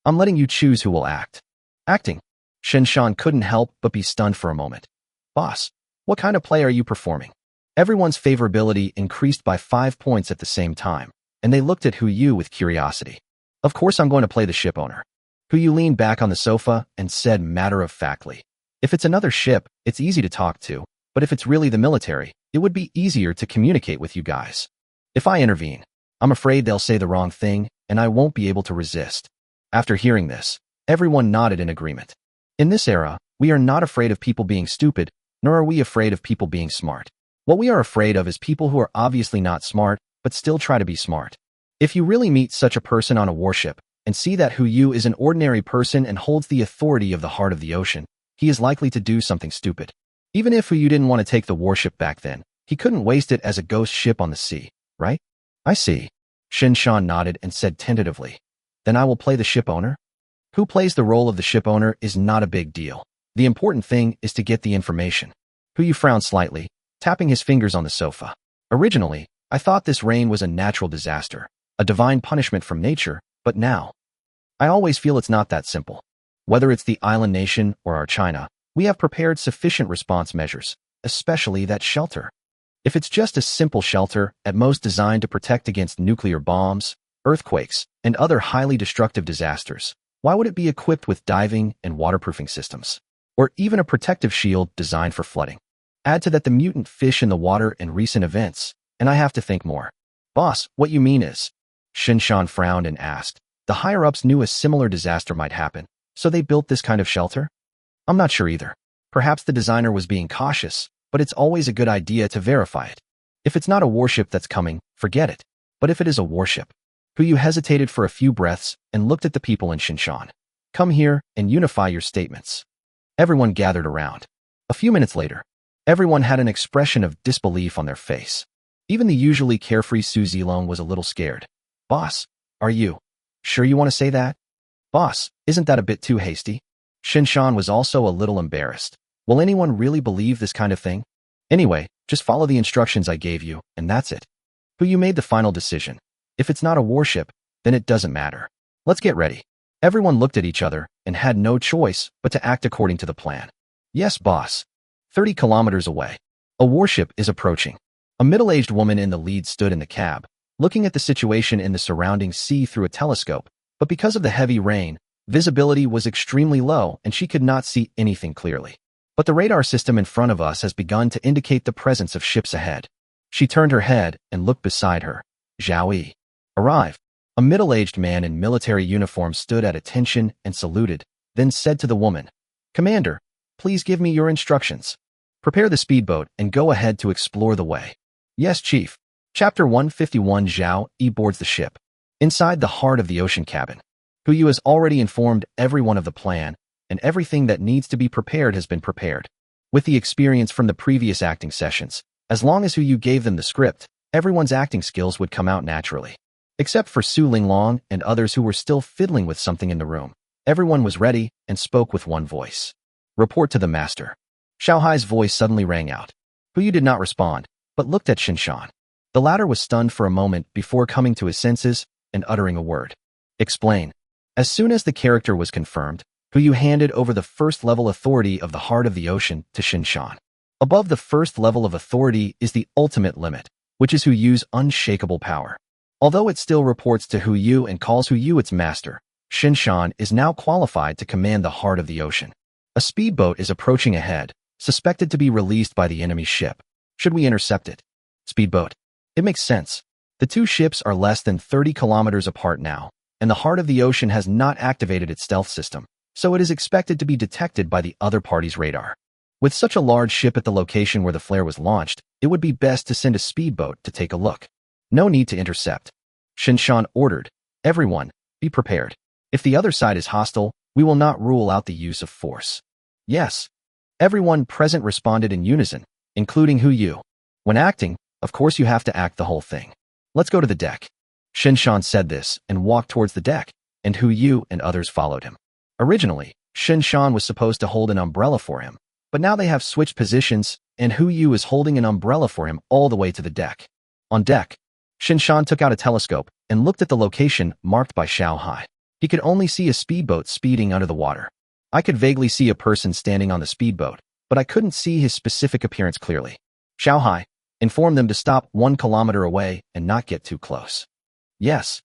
I'm letting you choose who will act. Acting. Shinshan couldn't help but be stunned for a moment. Boss, what kind of play are you performing? Everyone's favorability increased by 5 points at the same time, and they looked at Hu Yu with curiosity. Of course I'm going to play the ship owner. Hu Yu leaned back on the sofa and said matter-of-factly. If it's another ship, it's easy to talk to, but if it's really the military, it would be easier to communicate with you guys. If I intervene, I'm afraid they'll say the wrong thing, and I won't be able to resist. After hearing this, everyone nodded in agreement. In this era, we are not afraid of people being stupid, nor are we afraid of people being smart. What we are afraid of is people who are obviously not smart, but still try to be smart. If you really meet such a person on a warship, and see that Hu Yu is an ordinary person and holds the authority of the heart of the ocean, he is likely to do something stupid. Even if Hu Yu didn't want to take the warship back then, he couldn't waste it as a ghost ship on the sea, right? I see. Shinshan nodded and said tentatively. Then I will play the ship owner? Who plays the role of the ship owner is not a big deal. The important thing is to get the information. Hu Yu frowned slightly, tapping his fingers on the sofa. Originally, I thought this rain was a natural disaster, a divine punishment from nature, but now, I always feel it's not that simple. Whether it's the island nation or our China, we have prepared sufficient response measures, especially that shelter. If it's just a simple shelter, at most designed to protect against nuclear bombs, earthquakes, and other highly destructive disasters, why would it be equipped with diving and waterproofing systems? Or even a protective shield designed for flooding? Add to that the mutant fish in the water and recent events, and I have to think more. Boss, what you mean is? Shinshan frowned and asked. The higher-ups knew a similar disaster might happen, so they built this kind of shelter? I'm not sure either. Perhaps the designer was being cautious, but it's always a good idea to verify it. If it's not a warship that's coming, forget it. But if it is a warship? Hu Yu hesitated for a few breaths and looked at the people in Shinshan. Come here and unify your statements. Everyone gathered around. A few minutes later, everyone had an expression of disbelief on their face. Even the usually carefree Su Zilong was a little scared. Boss, are you sure you want to say that? Boss, isn't that a bit too hasty? Shinshan was also a little embarrassed. Will anyone really believe this kind of thing? Anyway, just follow the instructions I gave you, and that's it. Hu Yu made the final decision. If it's not a warship, then it doesn't matter. Let's get ready. Everyone looked at each other and had no choice but to act according to the plan. Yes, boss. 30 kilometers away, a warship is approaching. A middle-aged woman in the lead stood in the cab, looking at the situation in the surrounding sea through a telescope, but because of the heavy rain, visibility was extremely low and she could not see anything clearly. But the radar system in front of us has begun to indicate the presence of ships ahead. She turned her head and looked beside her. Zhao Yi. Arrive. A middle-aged man in military uniform stood at attention and saluted, then said to the woman, Commander, please give me your instructions. Prepare the speedboat and go ahead to explore the way. Yes, Chief. Chapter 151. Zhao Yi boards the ship. Inside the heart of the ocean cabin, Hu Yu has already informed everyone of the plan, and everything that needs to be prepared has been prepared. With the experience from the previous acting sessions, as long as Hu Yu gave them the script, everyone's acting skills would come out naturally. Except for Su Linglong and others who were still fiddling with something in the room, everyone was ready and spoke with one voice. Report to the master. Xiao Hai's voice suddenly rang out. Hu Yu did not respond, but looked at Shinshan. The latter was stunned for a moment before coming to his senses and uttering a word. Explain. As soon as the character was confirmed, Hu Yu handed over the first-level authority of the heart of the ocean to Shinshan. Above the first level of authority is the ultimate limit, which is Hu Yu's unshakable power. Although it still reports to Hu Yu and calls Hu Yu its master, Shinshan is now qualified to command the heart of the ocean. A speedboat is approaching ahead, suspected to be released by the enemy ship. Should we intercept it? Speedboat. It makes sense. The two ships are less than 30 kilometers apart now, and the heart of the ocean has not activated its stealth system, so it is expected to be detected by the other party's radar. With such a large ship at the location where the flare was launched, it would be best to send a speedboat to take a look. No need to intercept. Shinshan ordered. Everyone, be prepared. If the other side is hostile, we will not rule out the use of force. Yes. Everyone present responded in unison, including Hu Yu. When acting, of course you have to act the whole thing. Let's go to the deck. Shinshan said this and walked towards the deck, and Hu Yu and others followed him. Originally, Shinshan was supposed to hold an umbrella for him, but now they have switched positions, and Hu Yu is holding an umbrella for him all the way to the deck. On deck, Shinshan took out a telescope and looked at the location marked by Xiao Hai. He could only see a speedboat speeding under the water. I could vaguely see a person standing on the speedboat, but I couldn't see his specific appearance clearly. Xiao Hai informed them to stop 1 kilometer away and not get too close. Yes,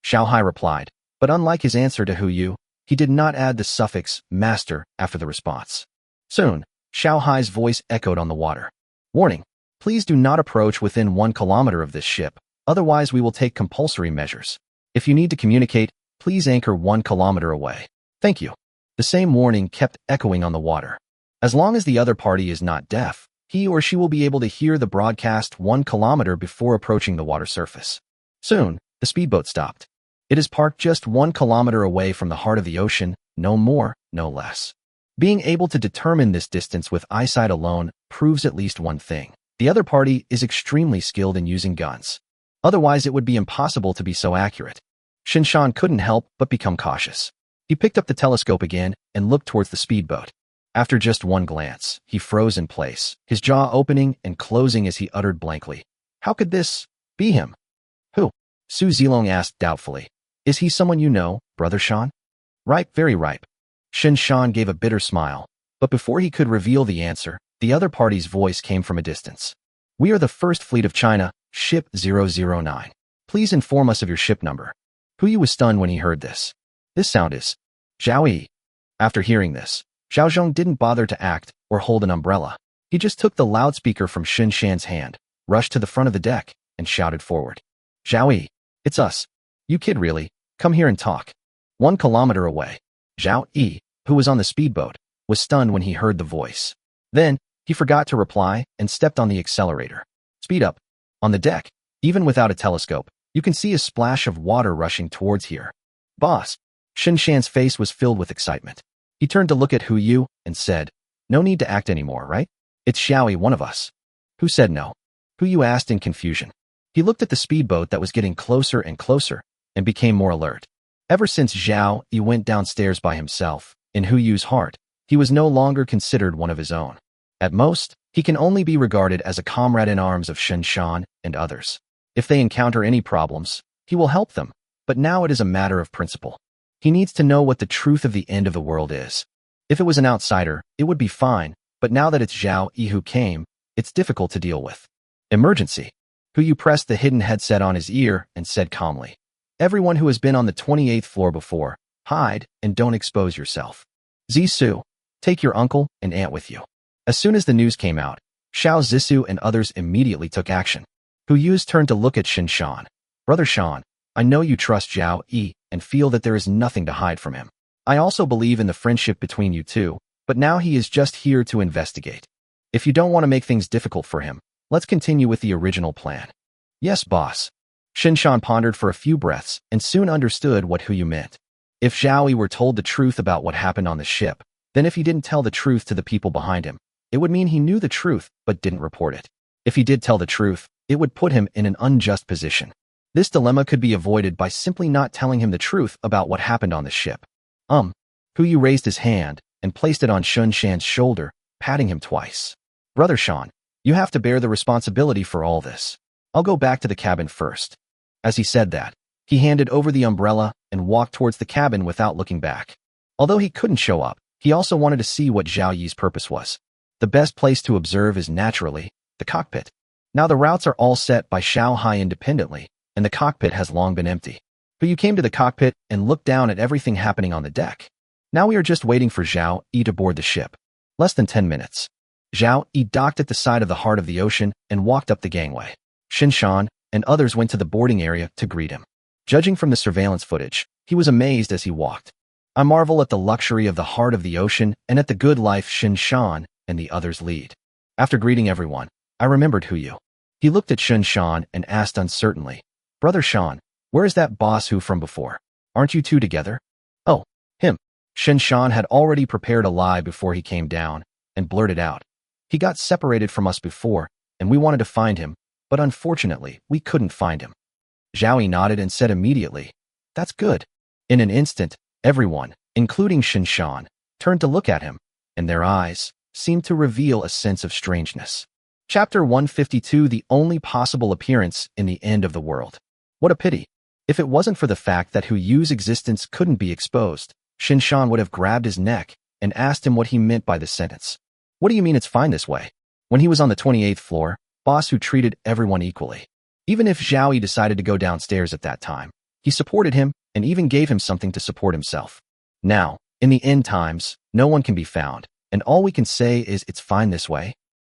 Xiao Hai replied, but unlike his answer to Hu Yu, he did not add the suffix master after the response. Soon, Xiao Hai's voice echoed on the water. Warning, please do not approach within 1 kilometer of this ship, otherwise we will take compulsory measures. If you need to communicate, please anchor 1 kilometer away. Thank you. The same warning kept echoing on the water. As long as the other party is not deaf, he or she will be able to hear the broadcast 1 kilometer before approaching the water surface. Soon, the speedboat stopped. It is parked just 1 kilometer away from the heart of the ocean, no more, no less. Being able to determine this distance with eyesight alone proves at least one thing. The other party is extremely skilled in using guns. Otherwise, it would be impossible to be so accurate. Shinshan couldn't help but become cautious. He picked up the telescope again and looked towards the speedboat. After just one glance, he froze in place, his jaw opening and closing as he uttered blankly, "How could this be him?" "Who?" Su Zilong asked doubtfully. "Is he someone you know, Brother Shan?" "Ripe, very ripe." Shinshan gave a bitter smile, but before he could reveal the answer, the other party's voice came from a distance. "We are the First Fleet of China, Ship 009. Please inform us of your ship number." Hu Yu was stunned when he heard this. This sound is Zhao Yi. After hearing this, Zhao Zhong didn't bother to act or hold an umbrella. He just took the loudspeaker from Shinshan's hand, rushed to the front of the deck, and shouted forward. "Zhao Yi, it's us. You kid really, come here and talk." 1 kilometer away, Zhao Yi, who was on the speedboat, was stunned when he heard the voice. Then, he forgot to reply and stepped on the accelerator. "Speed up." On the deck, even without a telescope, you can see a splash of water rushing towards here. "Boss." Shinshan's face was filled with excitement. He turned to look at Hu Yu and said, "No need to act anymore, right? It's Xiaoyi, one of us." Who said no? Hu Yu asked in confusion. He looked at the speedboat that was getting closer and closer and became more alert. Ever since Zhao Yi went downstairs by himself, in Hu Yu's heart, he was no longer considered one of his own. At most, he can only be regarded as a comrade in arms of Shinshan and others. If they encounter any problems, he will help them, but now it is a matter of principle. He needs to know what the truth of the end of the world is. If it was an outsider, it would be fine, but now that it's Zhao Yi who came, it's difficult to deal with. Emergency. Hu Yu pressed the hidden headset on his ear and said calmly, "Everyone who has been on the 28th floor before, hide and don't expose yourself. Zissou, take your uncle and aunt with you." As soon as the news came out, Xiao Zissou and others immediately took action. Hu Yu's turned to look at Shinshan. "Brother Shan, I know you trust Zhao Yi and feel that there is nothing to hide from him. I also believe in the friendship between you two, but now he is just here to investigate. If you don't want to make things difficult for him, let's continue with the original plan." "Yes, boss." Shinshan pondered for a few breaths and soon understood what Hu Yu meant. If Zhao Yi were told the truth about what happened on the ship, then if he didn't tell the truth to the people behind him, it would mean he knew the truth but didn't report it. If he did tell the truth, it would put him in an unjust position. This dilemma could be avoided by simply not telling him the truth about what happened on the ship. Hu Yu raised his hand and placed it on Shinshan's shoulder, patting him twice. "Brother Shan, you have to bear the responsibility for all this. I'll go back to the cabin first." As he said that, he handed over the umbrella and walked towards the cabin without looking back. Although he couldn't show up, he also wanted to see what Zhao Yi's purpose was. The best place to observe is naturally the cockpit. Now the routes are all set by Xiao Hai independently, and the cockpit has long been empty. But you came to the cockpit and looked down at everything happening on the deck. Now we are just waiting for Zhao Yi to board the ship. Less than 10 minutes. Zhao Yi docked at the side of the heart of the ocean and walked up the gangway. Shinshan and others went to the boarding area to greet him. Judging from the surveillance footage, he was amazed as he walked. I marvel at the luxury of the heart of the ocean and at the good life Shinshan and the others lead. After greeting everyone, I remembered who you. He looked at Shinshan and asked uncertainly, Brother Shan, where is that boss who from before? Aren't you two together? Oh, him. Shinshan had already prepared a lie before he came down and blurted out. He got separated from us before, and we wanted to find him, but unfortunately, we couldn't find him. Zhao Yi nodded and said immediately, That's good. In an instant, everyone, including Shinshan, turned to look at him, and their eyes seemed to reveal a sense of strangeness. Chapter 152 The only possible appearance in the end of the world. What a pity. If it wasn't for the fact that Hu Yu's existence couldn't be exposed, Shinshan would have grabbed his neck and asked him what he meant by the sentence. What do you mean it's fine this way? When he was on the 28th floor, boss Hu treated everyone equally. Even if Zhao Yi decided to go downstairs at that time, he supported him and even gave him something to support himself. Now, in the end times, no one can be found, and all we can say is it's fine this way.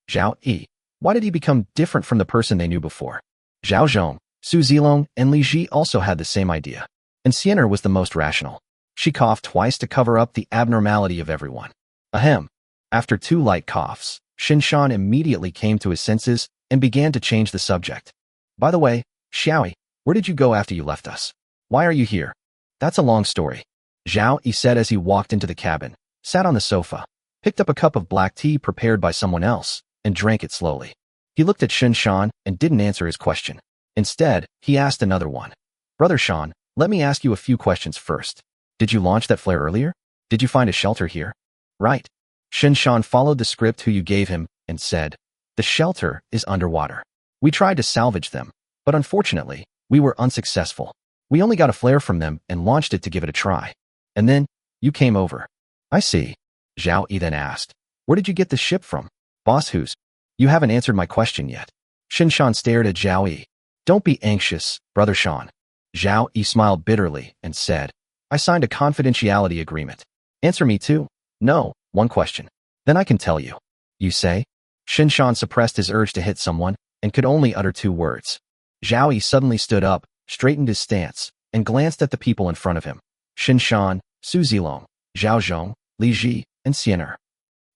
Zhao Yi. Why did he become different from the person they knew before? Zhao Zhong, Su Zilong, and Li Ji also had the same idea. And Xiener was the most rational. She coughed twice to cover up the abnormality of everyone. Ahem. After 2 light coughs, Shinshan immediately came to his senses and began to change the subject. By the way, Xiaoyi, where did you go after you left us? Why are you here? That's a long story. Zhao Yi said as he walked into the cabin, sat on the sofa, picked up a cup of black tea prepared by someone else, and drank it slowly. He looked at Shinshan and didn't answer his question. Instead, he asked another one. Brother Shan, let me ask you a few questions first. Did you launch that flare earlier? Did you find a shelter here? Right. Shinshan followed the script Hu Yu gave him and said, The shelter is underwater. We tried to salvage them, but unfortunately, we were unsuccessful. We only got a flare from them and launched it to give it a try. And then, you came over. I see. Zhao Yi then asked, Where did you get the ship from? Boss Hu's. You haven't answered my question yet. Shinshan stared at Zhao Yi. Don't be anxious, Brother Shan. Zhao Yi smiled bitterly and said, I signed a confidentiality agreement. Answer me too. No, one question. Then I can tell you. You say? Shinshan suppressed his urge to hit someone and could only utter 2 words. Zhao Yi suddenly stood up, straightened his stance, and glanced at the people in front of him. Shinshan, Su Zilong, Zhao Zhong, Li Ji, and Xiener.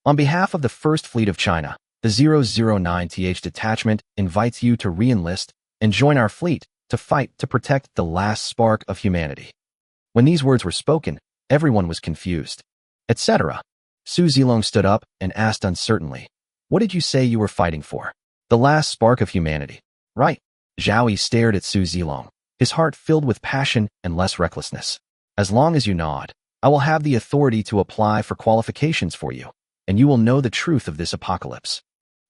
On behalf of the First Fleet of China, the 009th Detachment invites you to re-enlist and join our fleet to fight to protect the last spark of humanity. When these words were spoken, everyone was confused. Etc. Su Zilong stood up and asked uncertainly, What did you say you were fighting for? The last spark of humanity. Right. Zhao Yi stared at Su Zilong, his heart filled with passion and less recklessness. As long as you nod, I will have the authority to apply for qualifications for you, and you will know the truth of this apocalypse.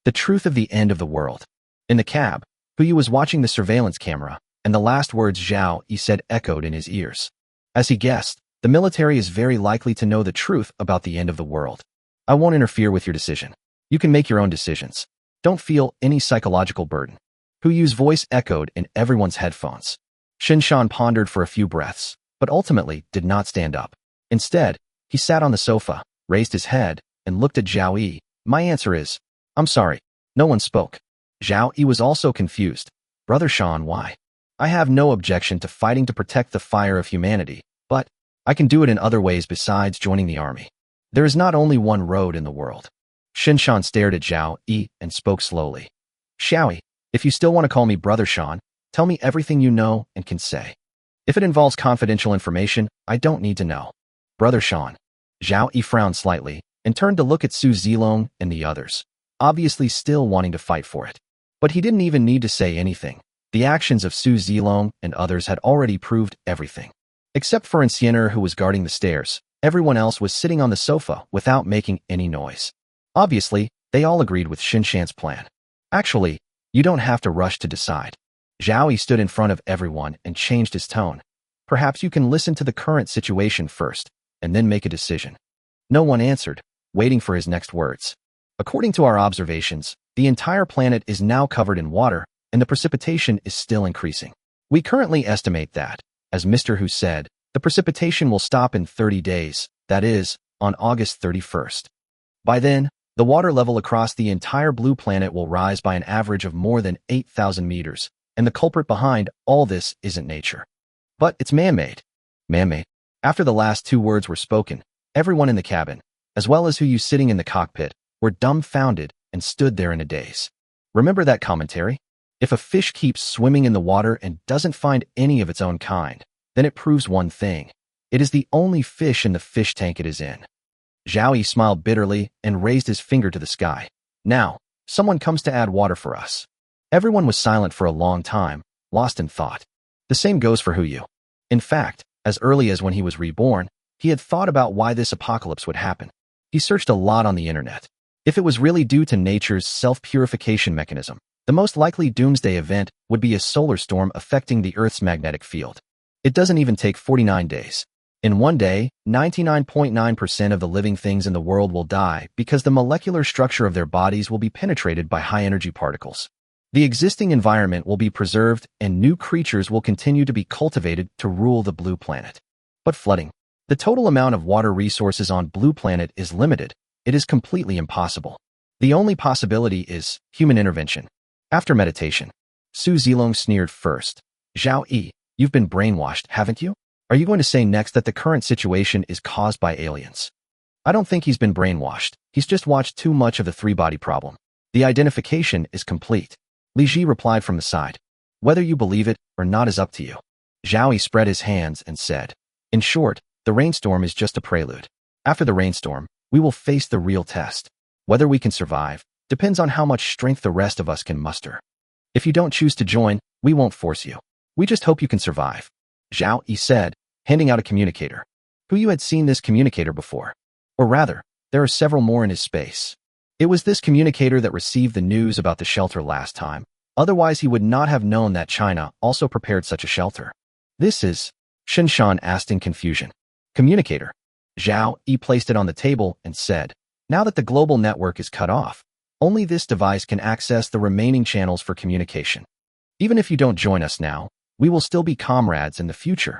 The truth of the end of the world. In the cab, Hu Yu was watching the surveillance camera, and the last words Zhao Yi said echoed in his ears. As he guessed, the military is very likely to know the truth about the end of the world. I won't interfere with your decision. You can make your own decisions. Don't feel any psychological burden. Hu Yu's voice echoed in everyone's headphones. Shinshan pondered for a few breaths, but ultimately did not stand up. Instead, he sat on the sofa, raised his head, and looked at Zhao Yi. My answer is, I'm sorry. No one spoke. Zhao Yi was also confused. Brother Shan, why? I have no objection to fighting to protect the fire of humanity, but I can do it in other ways besides joining the army. There is not only one road in the world. Shinshan stared at Zhao Yi and spoke slowly. Xiaoyi, if you still want to call me Brother Shan, tell me everything you know and can say. If it involves confidential information, I don't need to know. Brother Shan. Zhao Yi frowned slightly and turned to look at Su Zilong and the others, obviously still wanting to fight for it. But he didn't even need to say anything. The actions of Su Zilong and others had already proved everything. Except for Xiener, who was guarding the stairs, everyone else was sitting on the sofa without making any noise. Obviously, they all agreed with Shinshan's plan. Actually, you don't have to rush to decide. Zhao Yi stood in front of everyone and changed his tone. Perhaps you can listen to the current situation first, and then make a decision. No one answered, waiting for his next words. According to our observations, the entire planet is now covered in water, and the precipitation is still increasing. We currently estimate that, as Mr. Hu said, the precipitation will stop in 30 days, that is, on August 31st. By then, the water level across the entire blue planet will rise by an average of more than 8,000 meters, and the culprit behind all this isn't nature. But it's man-made. Man-made. After the last two words were spoken, everyone in the cabin, as well as Hu sitting in the cockpit, were dumbfounded and stood there in a daze. Remember that commentary? If a fish keeps swimming in the water and doesn't find any of its own kind, then it proves one thing. It is the only fish in the fish tank it is in. Zhao Yi smiled bitterly and raised his finger to the sky. Now, someone comes to add water for us. Everyone was silent for a long time, lost in thought. The same goes for Hu. In fact, as early as when he was reborn, he had thought about why this apocalypse would happen. He searched a lot on the internet. If it was really due to nature's self-purification mechanism, the most likely doomsday event would be a solar storm affecting the Earth's magnetic field. It doesn't even take 49 days. In one day, 99.9% of the living things in the world will die because the molecular structure of their bodies will be penetrated by high-energy particles. The existing environment will be preserved and new creatures will continue to be cultivated to rule the blue planet. But flooding. The total amount of water resources on blue planet is limited. It is completely impossible. The only possibility is human intervention. After meditation, Su Zilong sneered first. Zhao Yi, you've been brainwashed, haven't you? Are you going to say next that the current situation is caused by aliens? I don't think he's been brainwashed. He's just watched too much of the three-body problem. The identification is complete. Li Ji replied from the side. Whether you believe it or not is up to you. Zhao Yi spread his hands and said, in short, the rainstorm is just a prelude. After the rainstorm, we will face the real test. Whether we can survive depends on how much strength the rest of us can muster. If you don't choose to join, we won't force you. We just hope you can survive. Zhao Yi said, handing out a communicator. Hu had seen this communicator before. Or rather, there are several more in his space. It was this communicator that received the news about the shelter last time. Otherwise, he would not have known that China also prepared such a shelter. This is, Shinshan asked in confusion. Communicator. Zhao Yi placed it on the table and said, now that the global network is cut off, only this device can access the remaining channels for communication. Even if you don't join us now, we will still be comrades in the future.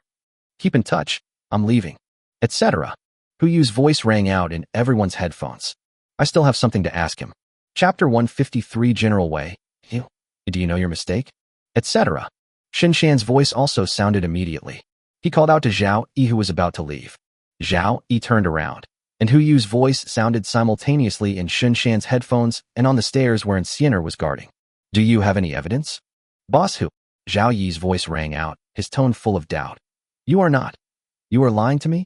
Keep in touch, I'm leaving, etc. Hu's voice rang out in everyone's headphones. I still have something to ask him. Chapter 153 General Wei. Do you know your mistake? Etc. Shinshan's voice also sounded immediately. He called out to Zhao Yi who was about to leave. Zhao Yi turned around, and Hu's voice sounded simultaneously in Shinshan's headphones and on the stairs where Xianer was guarding. Do you have any evidence? Boss Hu. Zhao Yi's voice rang out, his tone full of doubt. You are not. You are lying to me?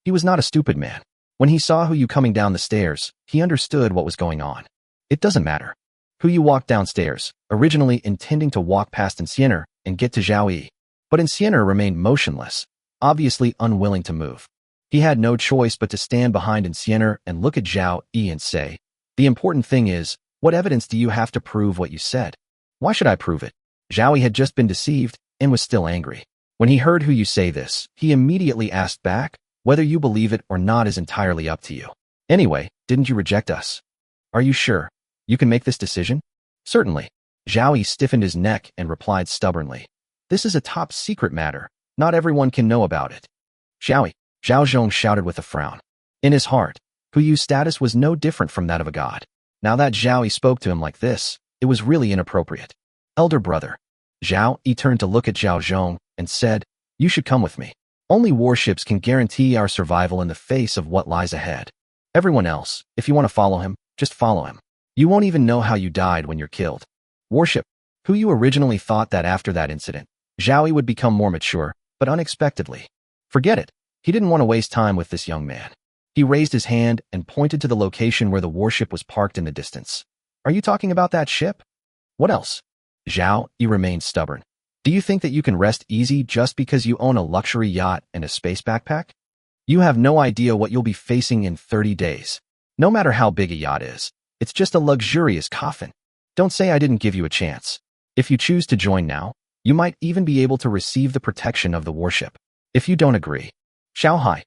He was not a stupid man. When he saw Hu coming down the stairs, he understood what was going on. It doesn't matter. Hu walked downstairs, originally intending to walk past Xianer and get to Zhao Yi. But Xianer remained motionless, obviously unwilling to move. He had no choice but to stand behind Xianer and look at Zhao Yi and say, the important thing is, what evidence do you have to prove what you said? Why should I prove it? Zhao Yi had just been deceived and was still angry. When he heard Hu say this, he immediately asked back, whether you believe it or not is entirely up to you. Anyway, didn't you reject us? Are you sure? You can make this decision? Certainly. Zhao Yi stiffened his neck and replied stubbornly. This is a top secret matter. Not everyone can know about it. Zhao Yi, Zhao Zhong shouted with a frown. In his heart, Hu's status was no different from that of a god. Now that Zhao Yi spoke to him like this, it was really inappropriate. Elder brother. Zhao Yi turned to look at Zhao Zhong and said, you should come with me. Only warships can guarantee our survival in the face of what lies ahead. Everyone else, if you want to follow him, just follow him. You won't even know how you died when you're killed. Warship. Hu originally thought that after that incident, Zhao Yi would become more mature, but unexpectedly. Forget it. He didn't want to waste time with this young man. He raised his hand and pointed to the location where the warship was parked in the distance. Are you talking about that ship? What else? Zhao Yi remained stubborn. Do you think that you can rest easy just because you own a luxury yacht and a space backpack? You have no idea what you'll be facing in 30 days. No matter how big a yacht is, it's just a luxurious coffin. Don't say I didn't give you a chance. If you choose to join now, you might even be able to receive the protection of the warship. If you don't agree, Xiao Hai,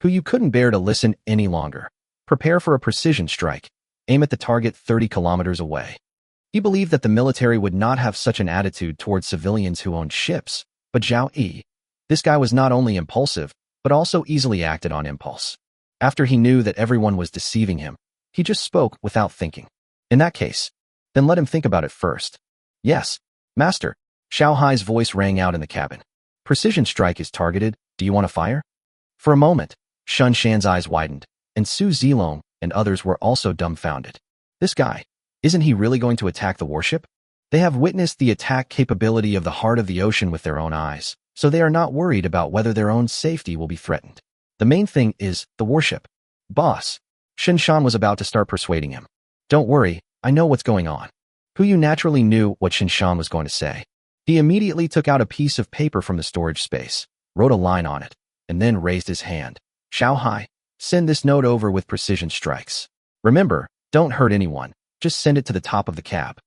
Hu couldn't bear to listen any longer. Prepare for a precision strike. Aim at the target 30 kilometers away. He believed that the military would not have such an attitude towards civilians who owned ships, but Zhao Yi, this guy was not only impulsive, but also easily acted on impulse. After he knew that everyone was deceiving him, he just spoke without thinking. In that case, then let him think about it first. Yes, master. Xiao Hai's voice rang out in the cabin. Precision strike is targeted. Do you want to fire? For a moment, Shun Shan's eyes widened, and Su Zilong and others were also dumbfounded. This guy, isn't he really going to attack the warship? They have witnessed the attack capability of the heart of the ocean with their own eyes, so they are not worried about whether their own safety will be threatened. The main thing is the warship. Boss. Shin Shan was about to start persuading him. Don't worry, I know what's going on. Huyu naturally knew what Shin Shan was going to say. He immediately took out a piece of paper from the storage space, wrote a line on it, and then raised his hand. Xiao Hai, send this note over with precision strikes. Remember, don't hurt anyone, just send it to the top of the cab.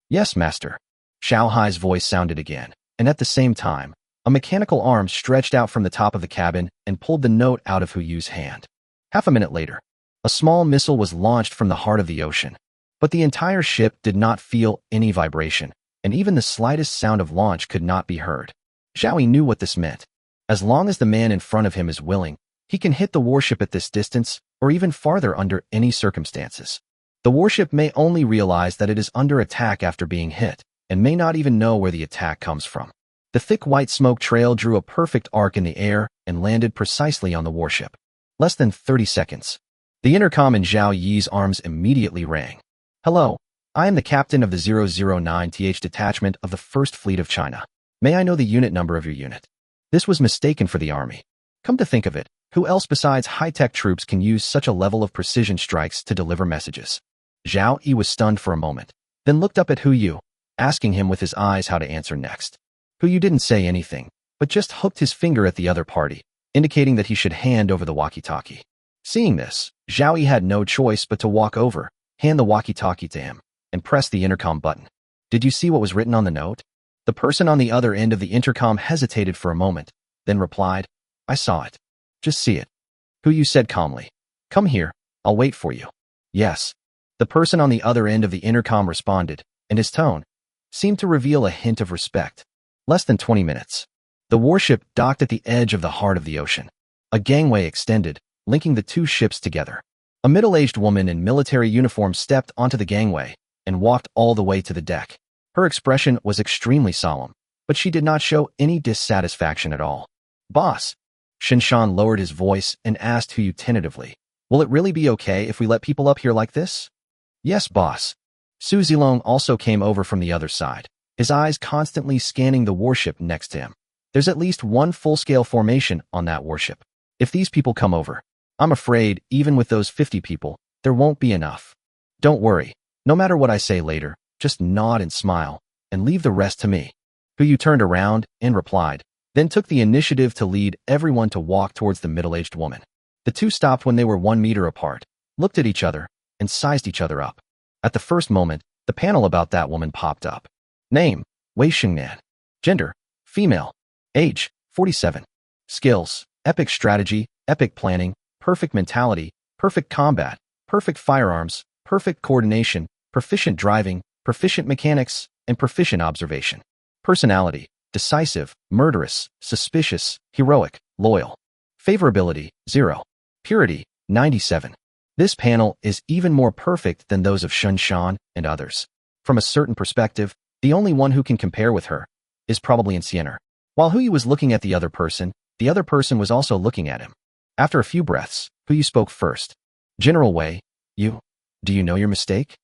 Yes, master. Xiao Hai's voice sounded again, and at the same time, a mechanical arm stretched out from the top of the cabin and pulled the note out of Huyu's hand. Half a minute later, a small missile was launched from the heart of the ocean, but the entire ship did not feel any vibration, and even the slightest sound of launch could not be heard. Zhao Yi knew what this meant. As long as the man in front of him is willing, he can hit the warship at this distance or even farther under any circumstances. The warship may only realize that it is under attack after being hit, and may not even know where the attack comes from. The thick white smoke trail drew a perfect arc in the air and landed precisely on the warship. Less than 30 seconds. The intercom in Zhao Yi's arms immediately rang. Hello, I am the captain of the 009th detachment of the 1st Fleet of China. May I know the unit number of your unit? This was mistaken for the army. Come to think of it, who else besides high-tech troops can use such a level of precision strikes to deliver messages? Zhao Yi was stunned for a moment, then looked up at Huyu, asking him with his eyes how to answer next. Huyu didn't say anything, but just hooked his finger at the other party, indicating that he should hand over the walkie-talkie. Seeing this, Zhao Yi had no choice but to walk over, hand the walkie-talkie to him, and press the intercom button. Did you see what was written on the note? The person on the other end of the intercom hesitated for a moment, then replied, I saw it. Just see it. Huyu said calmly. Come here, I'll wait for you. Yes. The person on the other end of the intercom responded, and his tone seemed to reveal a hint of respect. Less than 20 minutes. The warship docked at the edge of the heart of the ocean. A gangway extended, linking the two ships together. A middle-aged woman in military uniform stepped onto the gangway and walked all the way to the deck. Her expression was extremely solemn, but she did not show any dissatisfaction at all. Boss. Shin Shan lowered his voice and asked Huyu tentatively, will it really be okay if we let people up here like this? Yes, boss. Su Zilong also came over from the other side, his eyes constantly scanning the warship next to him. There's at least one full-scale formation on that warship. If these people come over, I'm afraid, even with those 50 people, there won't be enough. Don't worry. No matter what I say later, just nod and smile, and leave the rest to me. Huyu turned around and replied, then took the initiative to lead everyone to walk towards the middle-aged woman. The two stopped when they were 1 meter apart, looked at each other, and sized each other up. At the first moment, the panel about that woman popped up. Name, Wei Xingnan. Gender, female. Age, 47. Skills, epic strategy, epic planning, perfect mentality, perfect combat, perfect firearms, perfect coordination, proficient driving, proficient mechanics, and proficient observation. Personality, decisive, murderous, suspicious, heroic, loyal. Favorability, 0. Purity, 97. This panel is even more perfect than those of Shun Shan and others. From a certain perspective, the only one who can compare with her is probably Enciener. While Huyu was looking at the other person was also looking at him. After a few breaths, Huyu spoke first. General Wei, do you know your mistake?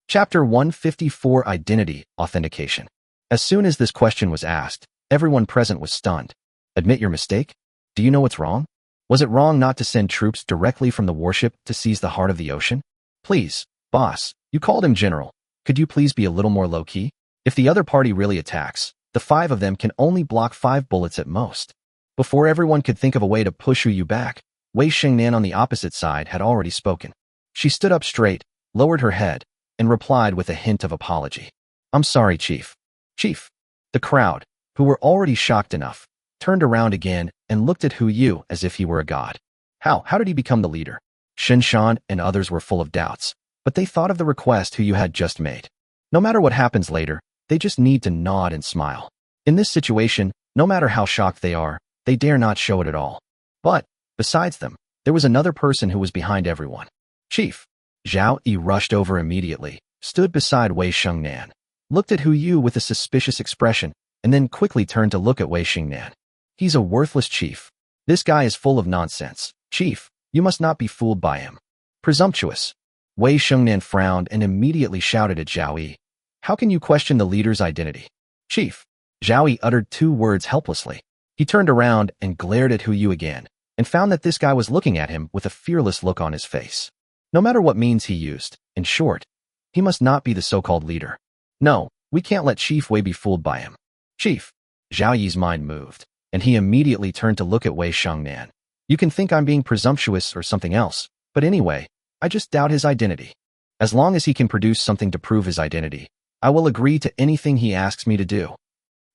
Chapter 154 Identity Authentication. As soon as this question was asked, everyone present was stunned. Admit your mistake? Do you know what's wrong? Was it wrong not to send troops directly from the warship to seize the heart of the ocean? Please, boss, you called him general. Could you please be a little more low-key? If the other party really attacks, the 5 of them can only block 5 bullets at most. Before everyone could think of a way to push Huyu back, Wei Xingnan on the opposite side had already spoken. She stood up straight, lowered her head, and replied with a hint of apology. I'm sorry, Chief. Chief. The crowd, who were already shocked enough, turned around again and looked at Huyu as if he were a god. How did he become the leader? Shin Shan and others were full of doubts. but they thought of the request Hu Yu had just made. No matter what happens later, they just need to nod and smile. In this situation, no matter how shocked they are, they dare not show it at all. But, besides them, there was another person who was behind everyone. Chief. Zhao Yi rushed over immediately, stood beside Wei Shengnan, looked at Hu Yu with a suspicious expression, and then quickly turned to look at Wei Shengnan. He's a worthless chief. This guy is full of nonsense. Chief, you must not be fooled by him. Presumptuous. Wei Shengnan frowned and immediately shouted at Zhao Yi. How can you question the leader's identity? Chief. Zhao Yi uttered 2 words helplessly. He turned around and glared at Hu Yu again, and found that this guy was looking at him with a fearless look on his face. No matter what means he used, in short, he must not be the so-called leader. No, we can't let Chief Wei be fooled by him. Chief. Zhao Yi's mind moved, and he immediately turned to look at Wei Shengnan. You can think I'm being presumptuous or something else, but anyway, I just doubt his identity. As long as he can produce something to prove his identity, I will agree to anything he asks me to do.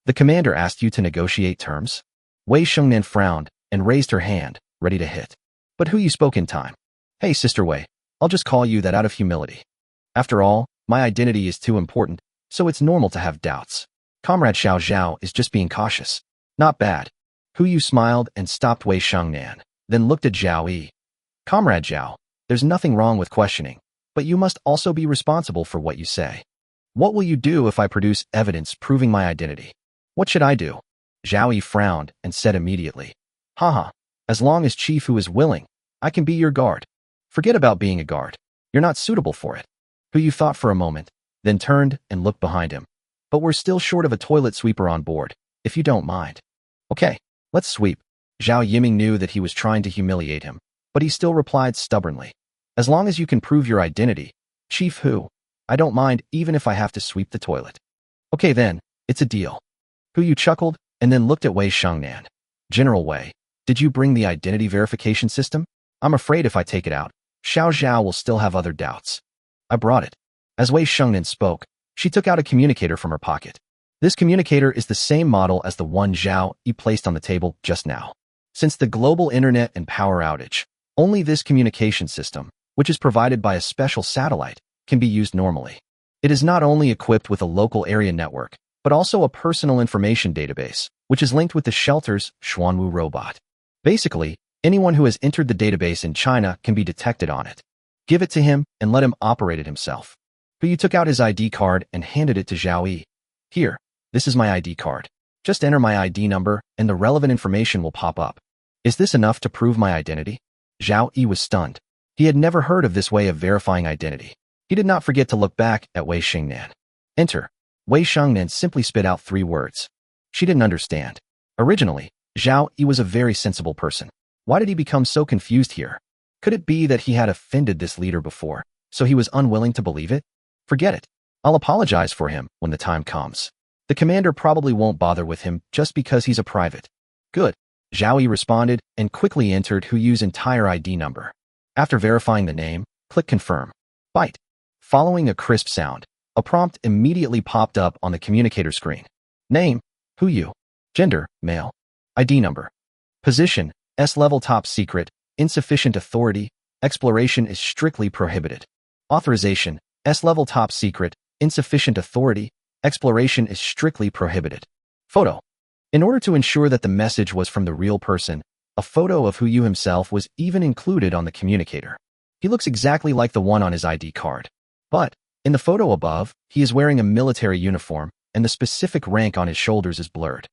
The commander asked you to negotiate terms? Wei Shengnan frowned and raised her hand, ready to hit. But Hu Yu spoke in time. Hey, Sister Wei, I'll just call you that out of humility. After all, my identity is too important, so it's normal to have doubts. Comrade Xiao Zhao is just being cautious. Not bad. Hu Yu smiled and stopped Wei Shengnan, then looked at Zhao Yi. Comrade Zhao, there's nothing wrong with questioning, but you must also be responsible for what you say. What will you do if I produce evidence proving my identity? What should I do? Zhao Yi frowned and said immediately. Haha, as long as Chief Hu is willing, I can be your guard. Forget about being a guard. You're not suitable for it. Hu Yu thought for a moment, then turned and looked behind him. But we're still short of a toilet sweeper on board, if you don't mind. Okay, let's sweep. Zhao Yiming knew that he was trying to humiliate him, but he still replied stubbornly. As long as you can prove your identity, Chief Hu, I don't mind even if I have to sweep the toilet. Okay then, it's a deal. Hu Yu chuckled and then looked at Wei Shengnan. General Wei, did you bring the identity verification system? I'm afraid if I take it out, Xiao Zhao will still have other doubts. I brought it. As Wei Shengnan spoke, she took out a communicator from her pocket. This communicator is the same model as the one Zhao Yi placed on the table just now. Since the global internet and power outage, only this communication system, which is provided by a special satellite, can be used normally. It is not only equipped with a local area network, but also a personal information database, which is linked with the shelter's Xuanwu robot. Basically, anyone who has entered the database in China can be detected on it. Give it to him and let him operate it himself. Hu Yu took out his ID card and handed it to Zhao Yi. Here, this is my ID card. Just enter my ID number and the relevant information will pop up. Is this enough to prove my identity? Zhao Yi was stunned. He had never heard of this way of verifying identity. He did not forget to look back at Wei Shengnan. Enter. Wei Shengnan simply spit out 3 words. She didn't understand. Originally, Zhao Yi was a very sensible person. Why did he become so confused here? Could it be that he had offended this leader before, so he was unwilling to believe it? Forget it. I'll apologize for him when the time comes. The commander probably won't bother with him just because he's a private. Good. Zhao Yi responded and quickly entered Hu Yu's entire ID number. After verifying the name, click Confirm. Byte. Following a crisp sound, a prompt immediately popped up on the communicator screen. Name, Hu Yu. Gender, male. ID number. Position, S-level top secret, insufficient authority, exploration is strictly prohibited. Authorization, S-level top secret, insufficient authority, exploration is strictly prohibited. Photo. In order to ensure that the message was from the real person, a photo of Hu Yu himself was even included on the communicator. He looks exactly like the one on his ID card. But, in the photo above, he is wearing a military uniform, and the specific rank on his shoulders is blurred.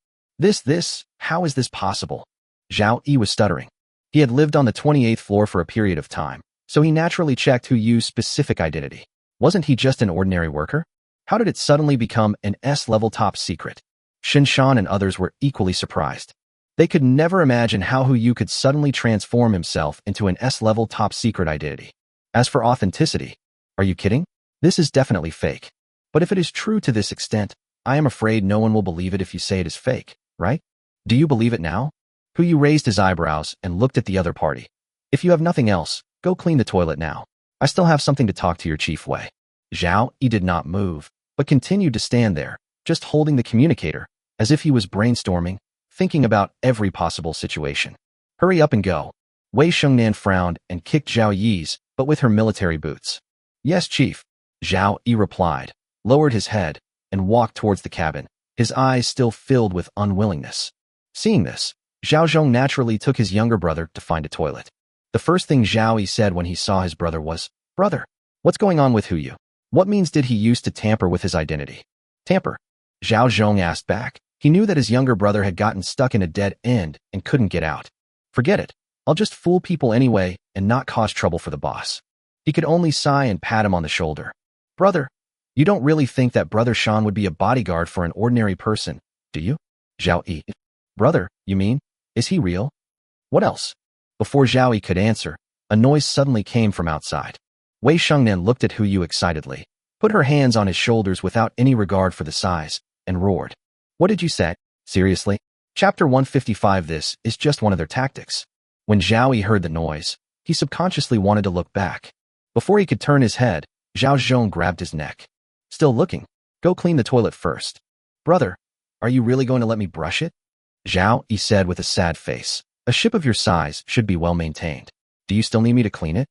How is this possible? Zhao Yi was stuttering. He had lived on the 28th floor for a period of time, so he naturally checked Hu Yu's specific identity. Wasn't he just an ordinary worker? How did it suddenly become an S-level top secret? Shin Shan and others were equally surprised. They could never imagine how Hu Yu could suddenly transform himself into an S-level top secret identity. As for authenticity, are you kidding? This is definitely fake. But if it is true to this extent, I am afraid no one will believe it if you say it is fake, right? Do you believe it now? Hu Yu raised his eyebrows and looked at the other party. If you have nothing else, go clean the toilet now. I still have something to talk to your Chief Wei. Zhao Yi did not move, but continued to stand there, just holding the communicator, as if he was brainstorming, thinking about every possible situation. Hurry up and go. Wei Shengnan frowned and kicked Zhao Yi's, but with her military boots. Yes, Chief. Zhao Yi replied, lowered his head, and walked towards the cabin, his eyes still filled with unwillingness. Seeing this, Zhao Zhong naturally took his younger brother to find a toilet. The first thing Zhao Yi said when he saw his brother was, "Brother, what's going on with Huyu? What means did he use to tamper with his identity?" Tamper? Zhao Zhong asked back. He knew that his younger brother had gotten stuck in a dead end and couldn't get out. Forget it. I'll just fool people anyway and not cause trouble for the boss. He could only sigh and pat him on the shoulder. Brother, you don't really think that Brother Shan would be a bodyguard for an ordinary person, do you? Zhao Yi. Brother, you mean? Is he real? What else? Before Zhao Yi could answer, a noise suddenly came from outside. Wei Shengnan looked at Huyu excitedly, put her hands on his shoulders without any regard for the size, and roared. What did you say? Seriously? Chapter 155. This is just one of their tactics. When Zhao Yi heard the noise, he subconsciously wanted to look back. Before he could turn his head, Zhao Zhong grabbed his neck. Still looking? Go clean the toilet first. Brother, are you really going to let me brush it? Zhao Yi said with a sad face. A ship of your size should be well maintained. Do you still need me to clean it?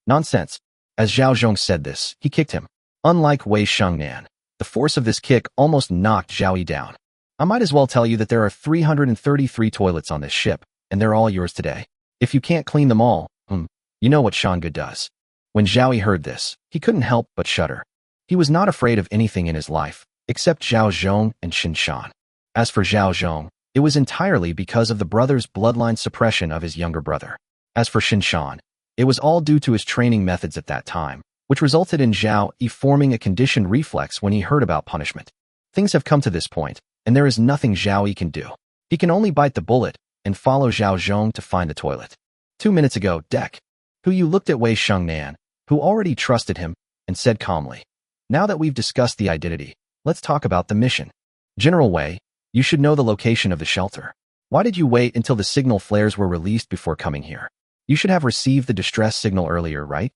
Nonsense. As Zhao Zhong said this, he kicked him. Unlike Wei Shengnan, the force of this kick almost knocked Zhao Yi down. I might as well tell you that there are 333 toilets on this ship, and they're all yours today. If you can't clean them all, you know what Shangge does. When Zhao Yi heard this, he couldn't help but shudder. He was not afraid of anything in his life, except Zhao Zhong and Xin Shan. As for Zhao Zhong, it was entirely because of the brother's bloodline suppression of his younger brother. As for Xin Shan, it was all due to his training methods at that time, which resulted in Zhao Yi forming a conditioned reflex when he heard about punishment. Things have come to this point, and there is nothing Zhao Yi can do. He can only bite the bullet and follow Zhao Zhong to find the toilet. 2 minutes ago, Deck. Huyu looked at Wei Shengnan, who already trusted him, and said calmly, now that we've discussed the identity, let's talk about the mission. General Wei, you should know the location of the shelter. Why did you wait until the signal flares were released before coming here? You should have received the distress signal earlier, right?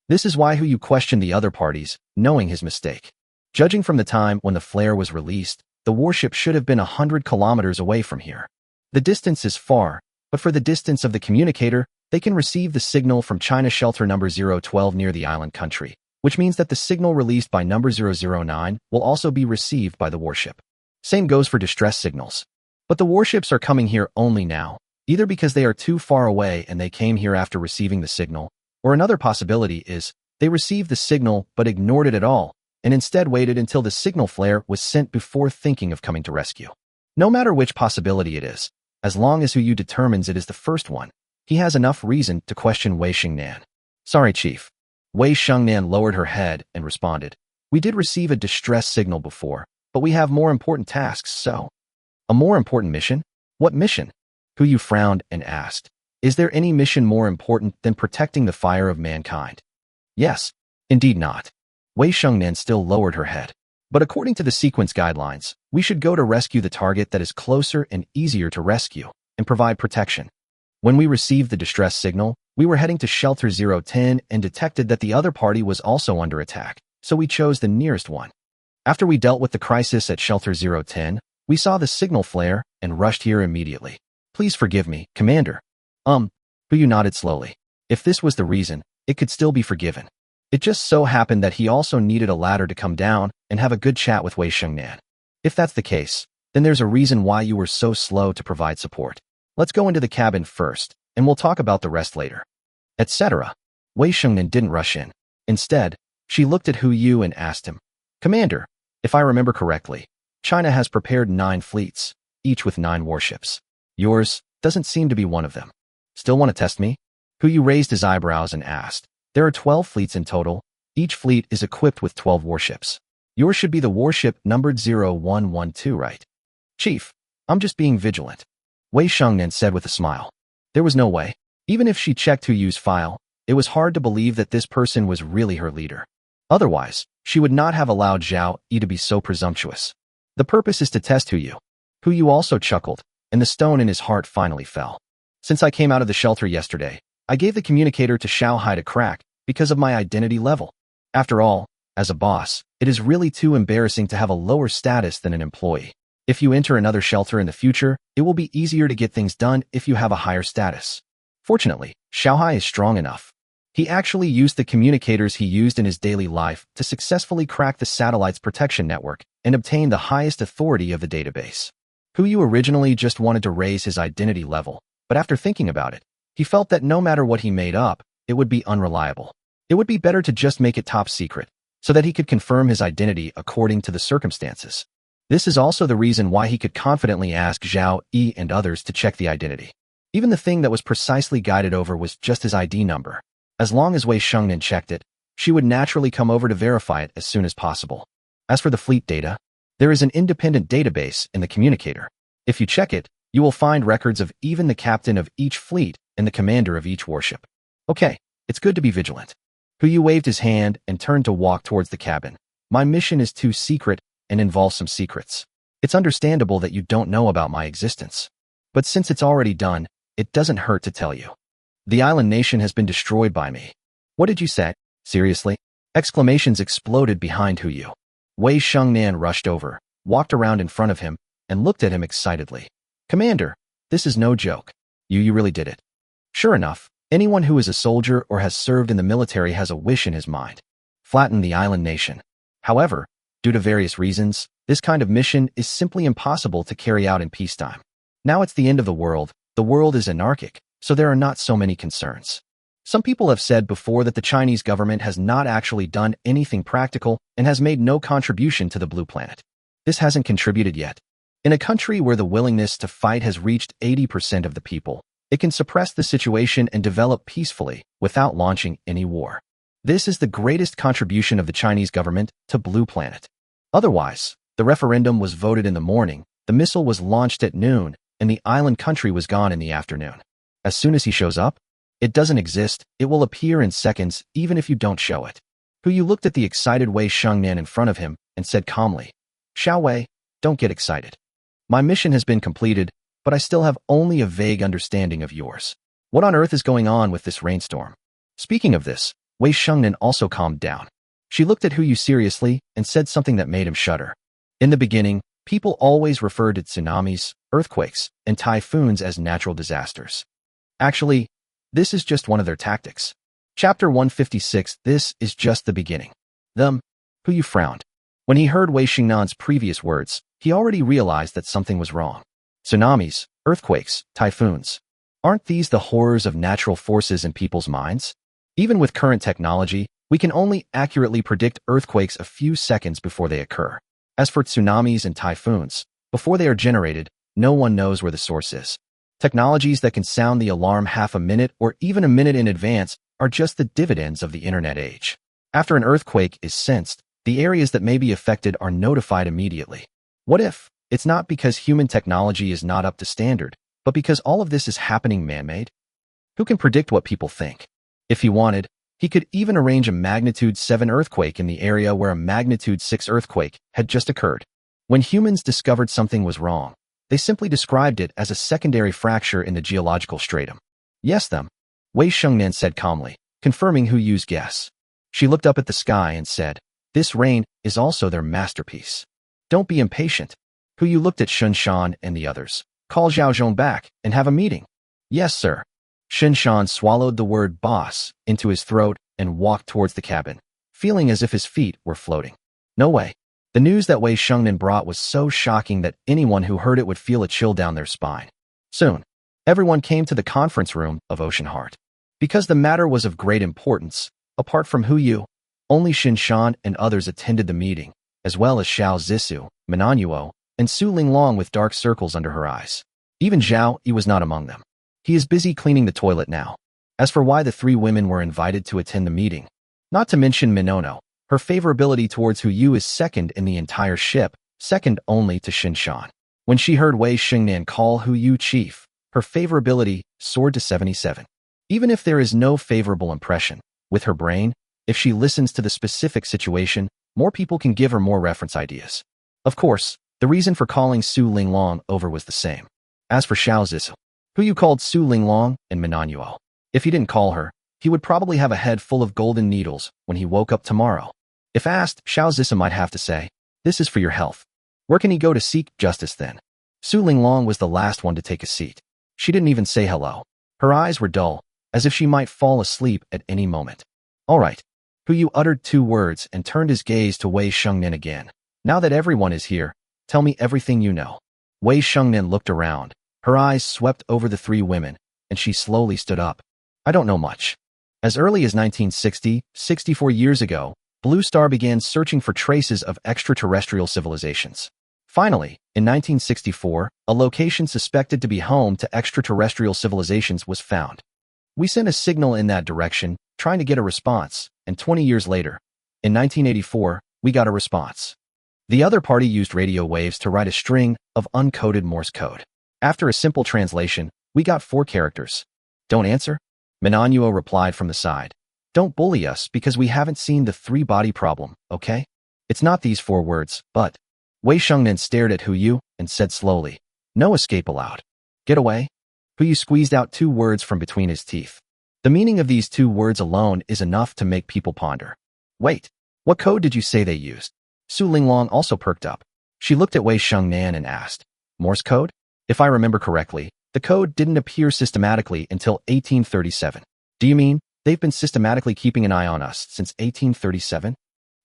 This is why Huyu questioned the other parties, knowing his mistake. Judging from the time when the flare was released, the warship should have been 100 kilometers away from here. The distance is far, but for the distance of the communicator, they can receive the signal from China shelter number 012 near the island country, which means that the signal released by number 009 will also be received by the warship. Same goes for distress signals. But the warships are coming here only now, either because they are too far away and they came here after receiving the signal, or another possibility is they received the signal but ignored it at all, and instead waited until the signal flare was sent before thinking of coming to rescue. No matter which possibility it is, as long as Huyu determines it is the first one, he has enough reason to question Wei Shengnan. Sorry, Chief. Wei Shengnan lowered her head and responded, we did receive a distress signal before, but we have more important tasks, so. A more important mission? What mission? Huyu frowned and asked, is there any mission more important than protecting the fire of mankind? Yes, indeed not. Wei Shengnan still lowered her head. But according to the sequence guidelines, we should go to rescue the target that is closer and easier to rescue, and provide protection. When we received the distress signal, we were heading to Shelter 010 and detected that the other party was also under attack, so we chose the nearest one. After we dealt with the crisis at Shelter 010, we saw the signal flare and rushed here immediately. Please forgive me, Commander. Huyu nodded slowly. If this was the reason, it could still be forgiven. It just so happened that he also needed a ladder to come down and have a good chat with Wei Shengnan. If that's the case, then there's a reason why you were so slow to provide support. Let's go into the cabin first, and we'll talk about the rest later. Etc. Wei Shengnan didn't rush in. Instead, she looked at Huyu and asked him, Commander, if I remember correctly, China has prepared 9 fleets, each with 9 warships. Yours doesn't seem to be one of them. Still want to test me? Huyu raised his eyebrows and asked, there are 12 fleets in total. Each fleet is equipped with 12 warships. Yours should be the warship numbered 0112, right? Chief, I'm just being vigilant. Wei Shengnan said with a smile. There was no way. Even if she checked Huyu's file, it was hard to believe that this person was really her leader. Otherwise, she would not have allowed Zhao Yi to be so presumptuous. The purpose is to test Huyu. Huyu also chuckled, and the stone in his heart finally fell. Since I came out of the shelter yesterday, I gave the communicator to Shanghai to crack because of my identity level. After all, as a boss, it is really too embarrassing to have a lower status than an employee. If you enter another shelter in the future, it will be easier to get things done if you have a higher status. Fortunately, Shanghai is strong enough. He actually used the communicators he used in his daily life to successfully crack the satellite's protection network and obtain the highest authority of the database. Yu originally just wanted to raise his identity level, but after thinking about it, he felt that no matter what he made up, it would be unreliable. It would be better to just make it top secret, so that he could confirm his identity according to the circumstances. This is also the reason why he could confidently ask Zhao Yi and others to check the identity. Even the thing that was precisely guided over was just his ID number. As long as Wei Shengnan checked it, she would naturally come over to verify it as soon as possible. As for the fleet data, there is an independent database in the communicator. If you check it, you will find records of even the captain of each fleet and the commander of each warship. Okay, it's good to be vigilant. Yu waved his hand and turned to walk towards the cabin. My mission is too secret and involves some secrets. It's understandable that you don't know about my existence. But since it's already done, it doesn't hurt to tell you. The island nation has been destroyed by me. What did you say? Seriously? Exclamations exploded behind Yu. Wei Shengnan rushed over, walked around in front of him, and looked at him excitedly. Commander, this is no joke. You really did it. Sure enough, anyone who is a soldier or has served in the military has a wish in his mind. Flatten the island nation. However, due to various reasons, this kind of mission is simply impossible to carry out in peacetime. Now it's the end of the world is anarchic, so there are not so many concerns. Some people have said before that the Chinese government has not actually done anything practical and has made no contribution to the Blue Planet. This hasn't contributed yet. In a country where the willingness to fight has reached 80% of the people, it can suppress the situation and develop peacefully without launching any war. This is the greatest contribution of the Chinese government to Blue Planet. Otherwise, the referendum was voted in the morning, the missile was launched at noon, and the island country was gone in the afternoon. As soon as he shows up, it doesn't exist, it will appear in seconds even if you don't show it. Yu looked at the excited Wei Shengnan in front of him and said calmly, Xiao Wei, don't get excited. My mission has been completed, but I still have only a vague understanding of yours. What on earth is going on with this rainstorm? Speaking of this, Wei Shengnan also calmed down. She looked at Yu seriously and said something that made him shudder. In the beginning, people always referred to tsunamis, earthquakes, and typhoons as natural disasters. Actually, this is just one of their tactics. Chapter 156, this is just the beginning. Yu frowned. When he heard Wei Shengnan's previous words, he already realized that something was wrong. Tsunamis, earthquakes, typhoons. Aren't these the horrors of natural forces in people's minds? Even with current technology, we can only accurately predict earthquakes a few seconds before they occur. As for tsunamis and typhoons, before they are generated, no one knows where the source is. Technologies that can sound the alarm half a minute or even a minute in advance are just the dividends of the internet age. After an earthquake is sensed, the areas that may be affected are notified immediately. What if it's not because human technology is not up to standard, but because all of this is happening man-made? Who can predict what people think? If he wanted, he could even arrange a magnitude 7 earthquake in the area where a magnitude 6 earthquake had just occurred. When humans discovered something was wrong, they simply described it as a secondary fracture in the geological stratum. Yes, Wei Shengnan said calmly, confirming Yu's guess. She looked up at the sky and said, this rain is also their masterpiece. Don't be impatient. Yu looked at Shun Shan and the others. Call Zhao Zhong back and have a meeting. Yes, sir. Shun Shan swallowed the word boss into his throat and walked towards the cabin, feeling as if his feet were floating. No way. The news that Wei Shengnan brought was so shocking that anyone who heard it would feel a chill down their spine. Soon, everyone came to the conference room of Ocean Heart. Because the matter was of great importance, apart from Yu, only Shin Shan and others attended the meeting, as well as Xiao Zissou, Manhwa, and Su Linglong with dark circles under her eyes. Even Zhao Yi was not among them. He is busy cleaning the toilet now. As for why the 3 women were invited to attend the meeting, not to mention Minono, her favorability towards Yu is second in the entire ship, second only to Shin Shan. When she heard Wei Shengnan call Yu chief, her favorability soared to 77. Even if there is no favorable impression, with her brain, if she listens to the specific situation, more people can give her more reference ideas. Of course, the reason for calling Su Linglong over was the same. As for Xiao Zissou, Yu called Su Linglong and Manhwa. If he didn't call her, he would probably have a head full of golden needles when he woke up tomorrow. If asked, Xiao Zissou might have to say, this is for your health. Where can he go to seek justice then? Su Linglong was the last one to take a seat. She didn't even say hello. Her eyes were dull, as if she might fall asleep at any moment. All right. Yu uttered 2 words and turned his gaze to Wei Shengnan again. Now that everyone is here, tell me everything you know. Wei Shengnan looked around. Her eyes swept over the 3 women, and she slowly stood up. I don't know much. As early as 1960, 64 years ago, Blue Star began searching for traces of extraterrestrial civilizations. Finally, in 1964, a location suspected to be home to extraterrestrial civilizations was found. We sent a signal in that direction, trying to get a response, and 20 years later, in 1984, we got a response. The other party used radio waves to write a string of uncoded Morse code. After a simple translation, we got 4 characters. Don't answer? Manhwa replied from the side. Don't bully us because we haven't seen the 3-body problem, okay? It's not these 4 words, but... Wei Shengnan stared at Yu and said slowly, no escape allowed. Get away? Yu squeezed out 2 words from between his teeth. The meaning of these 2 words alone is enough to make people ponder. Wait, what code did you say they used? Su Linglong also perked up. She looked at Wei Shengnan and asked, Morse code? If I remember correctly, the code didn't appear systematically until 1837. Do you mean they've been systematically keeping an eye on us since 1837?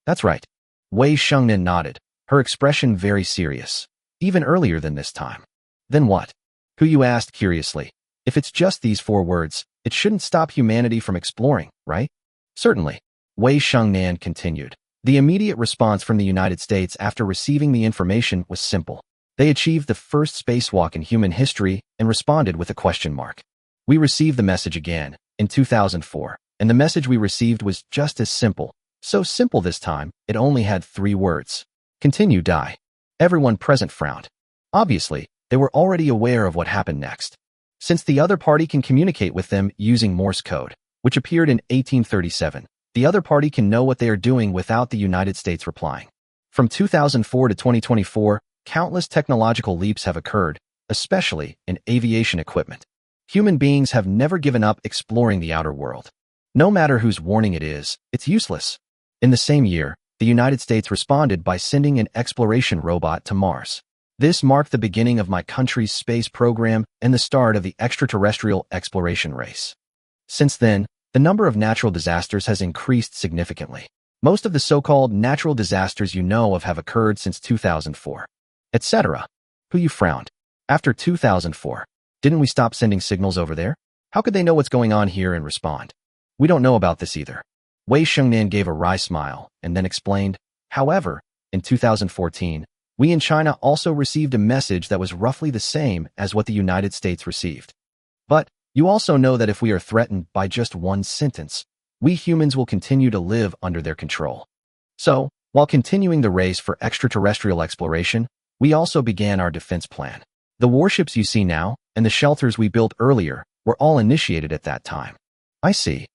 That's right. Wei Shengnan nodded, her expression very serious. Even earlier than this time. Then what? Yu asked curiously. If it's just these 4 words, it shouldn't stop humanity from exploring, right? Certainly. Wei Shengnan continued. The immediate response from the United States after receiving the information was simple. They achieved the first spacewalk in human history and responded with a question mark. We received the message again, in 2004, and the message we received was just as simple. So simple this time, it only had 3 words. Continue die. Everyone present frowned. Obviously, they were already aware of what happened next. Since the other party can communicate with them using Morse code, which appeared in 1837, the other party can know what they are doing without the United States replying. From 2004 to 2024, countless technological leaps have occurred, especially in aviation equipment. Human beings have never given up exploring the outer world. No matter whose warning it is, it's useless. In the same year, the United States responded by sending an exploration robot to Mars. This marked the beginning of my country's space program and the start of the extraterrestrial exploration race. Since then, the number of natural disasters has increased significantly. Most of the so-called natural disasters you know of have occurred since 2004, etc. Yu frowned. After 2004, didn't we stop sending signals over there? How could they know what's going on here and respond? We don't know about this either. Wei Shengnan gave a wry smile and then explained, however, in 2014, we in China also received a message that was roughly the same as what the United States received. But you also know that if we are threatened by just one sentence, we humans will continue to live under their control. So, while continuing the race for extraterrestrial exploration, we also began our defense plan. The warships you see now and the shelters we built earlier were all initiated at that time. I see.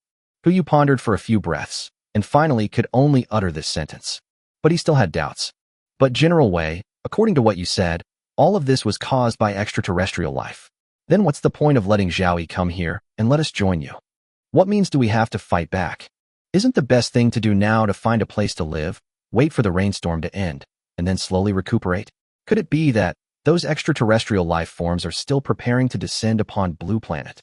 Yu pondered for a few breaths and finally could only utter this sentence. But he still had doubts. But General Wei, according to what you said, all of this was caused by extraterrestrial life. Then what's the point of letting Zhaoyi come here and let us join you? What means do we have to fight back? Isn't the best thing to do now to find a place to live, wait for the rainstorm to end, and then slowly recuperate? Could it be that those extraterrestrial life forms are still preparing to descend upon Blue Planet?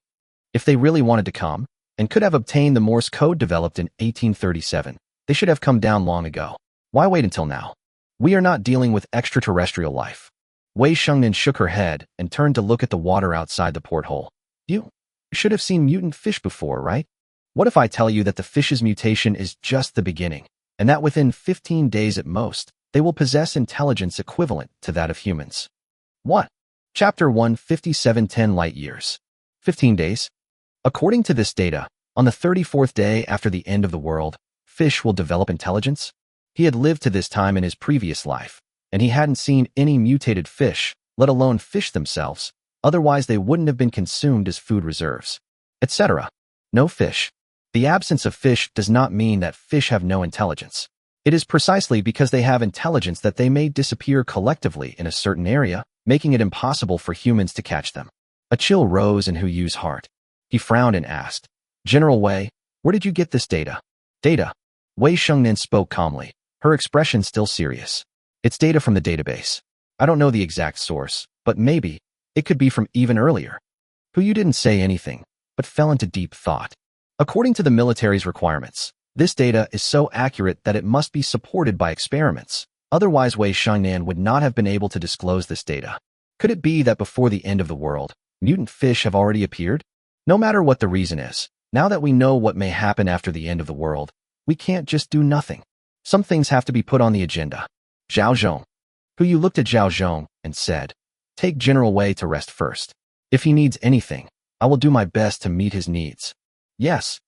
If they really wanted to come, and could have obtained the Morse code developed in 1837, they should have come down long ago. Why wait until now? We are not dealing with extraterrestrial life. Wei Shengnan shook her head and turned to look at the water outside the porthole. You should have seen mutant fish before, right? What if I tell you that the fish's mutation is just the beginning, and that within 15 days at most, they will possess intelligence equivalent to that of humans? What? Chapter 1, 5710 light years. 15 days? According to this data, on the 34th day after the end of the world, fish will develop intelligence? He had lived to this time in his previous life, and he hadn't seen any mutated fish, let alone fish themselves, otherwise they wouldn't have been consumed as food reserves, etc. No fish. The absence of fish does not mean that fish have no intelligence. It is precisely because they have intelligence that they may disappear collectively in a certain area, making it impossible for humans to catch them. A chill rose in Yu's heart. He frowned and asked, General Wei, where did you get this data? Data. Wei Shengnan spoke calmly, her expression still serious. It's data from the database. I don't know the exact source, but maybe it could be from even earlier. Yu didn't say anything, but fell into deep thought. According to the military's requirements, this data is so accurate that it must be supported by experiments. Otherwise, Wei Shangnan would not have been able to disclose this data. Could it be that before the end of the world, mutant fish have already appeared? No matter what the reason is, now that we know what may happen after the end of the world, we can't just do nothing. Some things have to be put on the agenda. Zhao Zhong. Hu looked at Zhao Zhong and said, "Take General Wei to rest first. If he needs anything, I will do my best to meet his needs." "Yes."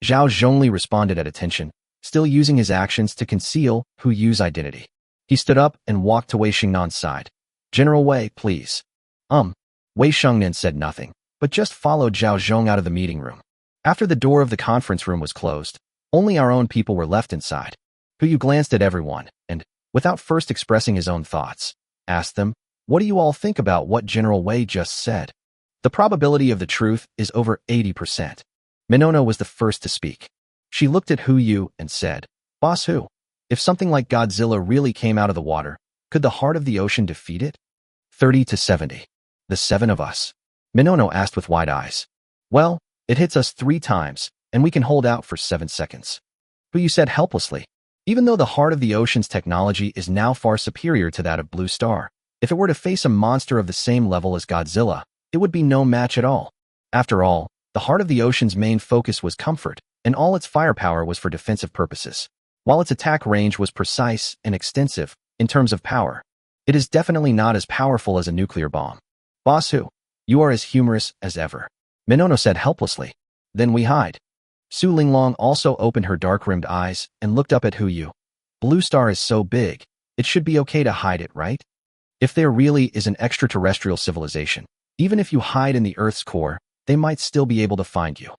Zhao Zhongli responded at attention, still using his actions to conceal Hu Yu's identity. He stood up and walked to Wei Xingnan's side. "General Wei, please." Wei Shengnan said nothing, but just followed Zhao Zhong out of the meeting room. After the door of the conference room was closed, only our own people were left inside. Hu Yu glanced at everyone and, without first expressing his own thoughts, asked them, "What do you all think about what General Wei just said?" The probability of the truth is over 80%. Minono was the first to speak. She looked at Hu Yu and said, "Boss Hu, if something like Godzilla really came out of the water, could the heart of the ocean defeat it?" 30 to 70. The seven of us. Minono asked with wide eyes. "Well, it hits us 3 times, and we can hold out for 7 seconds. Hu Yu said helplessly. Even though the heart of the ocean's technology is now far superior to that of Blue Star, if it were to face a monster of the same level as Godzilla, it would be no match at all. After all, the heart of the ocean's main focus was comfort, and all its firepower was for defensive purposes. While its attack range was precise and extensive in terms of power, it is definitely not as powerful as a nuclear bomb. "Boss Hu, you are as humorous as ever," Minono said helplessly. "Then we hide." Su Linglong also opened her dark-rimmed eyes and looked up at Hu Yu. "Blue Star is so big, it should be okay to hide it, right? If there really is an extraterrestrial civilization, even if you hide in the Earth's core, they might still be able to find you."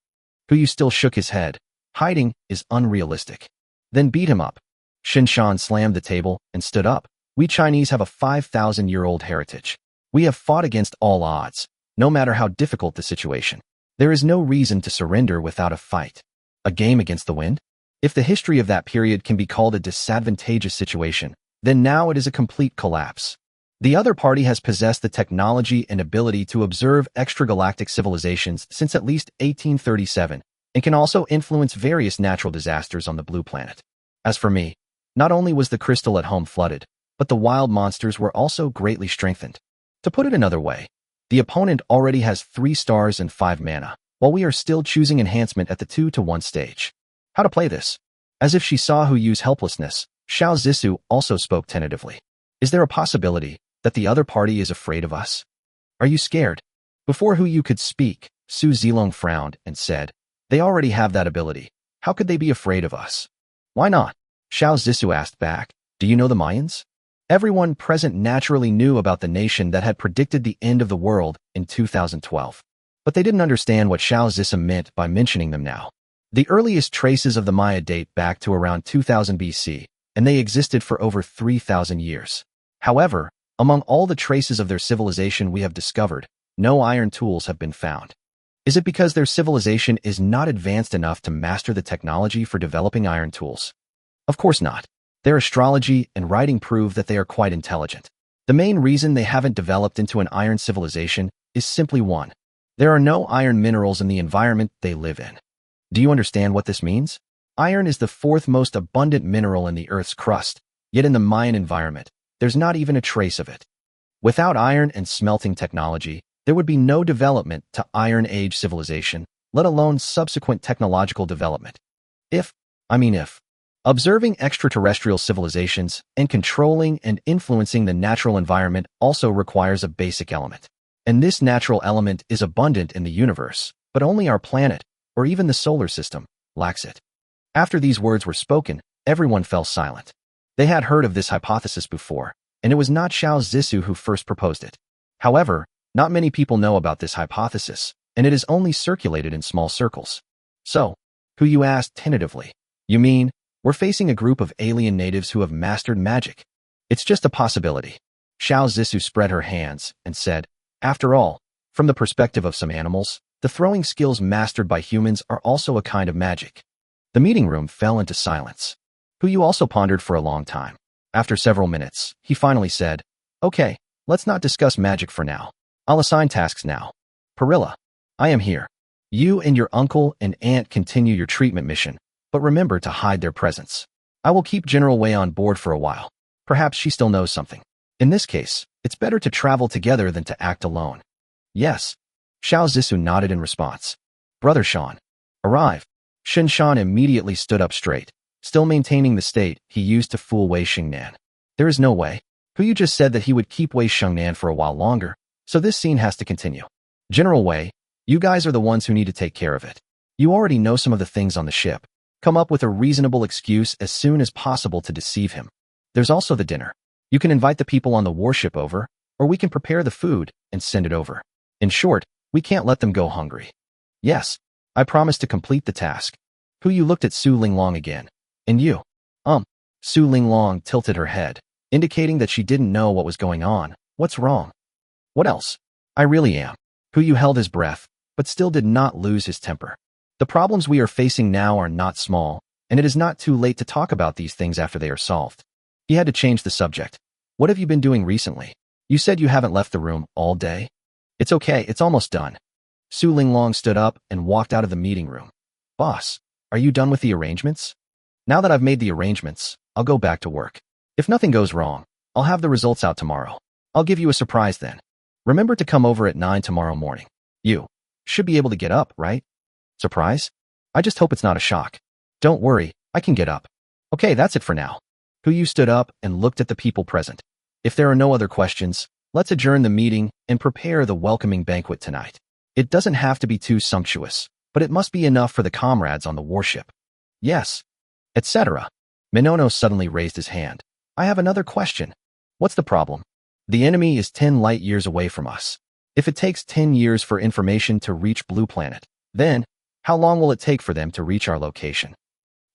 Hu Yu still shook his head. "Hiding is unrealistic." "Then beat him up." Shin Shan slammed the table and stood up. "We Chinese have a 5,000-year-old heritage. We have fought against all odds, no matter how difficult the situation. There is no reason to surrender without a fight. A game against the wind? If the history of that period can be called a disadvantageous situation, then now it is a complete collapse. The other party has possessed the technology and ability to observe extragalactic civilizations since at least 1837, and can also influence various natural disasters on the blue planet. As for me, not only was the crystal at home flooded, but the wild monsters were also greatly strengthened. To put it another way, the opponent already has 3 stars and 5 mana, while we are still choosing enhancement at the 2-to-1 stage. How to play this? As if she saw Hu Yu's helplessness, Xiao Zissou also spoke tentatively. "Is there a possibility that the other party is afraid of us? Are you scared?" Before Hu Yu could speak, Su Zilong frowned and said, "They already have that ability. How could they be afraid of us?" "Why not?" Xiao Zissou asked back. "Do you know the Mayans?" Everyone present naturally knew about the nation that had predicted the end of the world in 2012. But they didn't understand what Xiao Zissou meant by mentioning them now. The earliest traces of the Maya date back to around 2000 BC, and they existed for over 3,000 years. However, among all the traces of their civilization we have discovered, no iron tools have been found. Is it because their civilization is not advanced enough to master the technology for developing iron tools? Of course not. Their astrology and writing prove that they are quite intelligent. The main reason they haven't developed into an iron civilization is simply one. There are no iron minerals in the environment they live in. Do you understand what this means? Iron is the 4th most abundant mineral in the Earth's crust, yet in the Mayan environment, there's not even a trace of it. Without iron and smelting technology, there would be no development to Iron Age civilization, let alone subsequent technological development. If observing extraterrestrial civilizations and controlling and influencing the natural environment also requires a basic element. And this natural element is abundant in the universe, but only our planet, or even the solar system, lacks it. After these words were spoken, everyone fell silent. They had heard of this hypothesis before, and it was not Xiao Zissou who first proposed it. However, not many people know about this hypothesis, and it is only circulated in small circles. "So," Hu Yu asked tentatively, "you mean, we're facing a group of alien natives who have mastered magic?" "It's just a possibility." Xiao Zissou spread her hands and said, "After all, from the perspective of some animals, the throwing skills mastered by humans are also a kind of magic." The meeting room fell into silence. Hu Yu also pondered for a long time. After several minutes, he finally said, "Okay, let's not discuss magic for now. I'll assign tasks now. Perilla, I am here. You and your uncle and aunt continue your treatment mission, but remember to hide their presence. I will keep General Wei on board for a while. Perhaps she still knows something. In this case, it's better to travel together than to act alone. Yes. Xiao Zixu nodded in response. Brother Shan. Arrive. Shen Shan immediately stood up straight, still maintaining the state he used to fool Wei Xingnan. There is no way. Puyu just said that he would keep Wei Xingnan for a while longer, so this scene has to continue. General Wei, you guys are the ones who need to take care of it. You already know some of the things on the ship. Come up with a reasonable excuse as soon as possible to deceive him. There's also the dinner. You can invite the people on the warship over, or we can prepare the food and send it over. In short, we can't let them go hungry. Yes, I promise to complete the task. Puyu looked at Su Linglong again. And you? Su Linglong tilted her head, indicating that she didn't know what was going on. What's wrong? What else? I really am. Puyu held his breath, but still did not lose his temper. The problems we are facing now are not small, and it is not too late to talk about these things after they are solved. He had to change the subject. What have you been doing recently? You said you haven't left the room all day? It's okay, it's almost done. Su Linglong stood up and walked out of the meeting room. Boss, are you done with the arrangements? Now that I've made the arrangements, I'll go back to work. If nothing goes wrong, I'll have the results out tomorrow. I'll give you a surprise then. Remember to come over at 9 tomorrow morning. You should be able to get up, right? Surprise? I just hope it's not a shock. Don't worry, I can get up. Okay, that's it for now. Puyu stood up and looked at the people present. If there are no other questions, let's adjourn the meeting and prepare the welcoming banquet tonight. It doesn't have to be too sumptuous, but it must be enough for the comrades on the warship. Yes. Etc. Minono suddenly raised his hand. I have another question. What's the problem? The enemy is 10 light years away from us. If it takes 10 years for information to reach Blue Planet, then how long will it take for them to reach our location?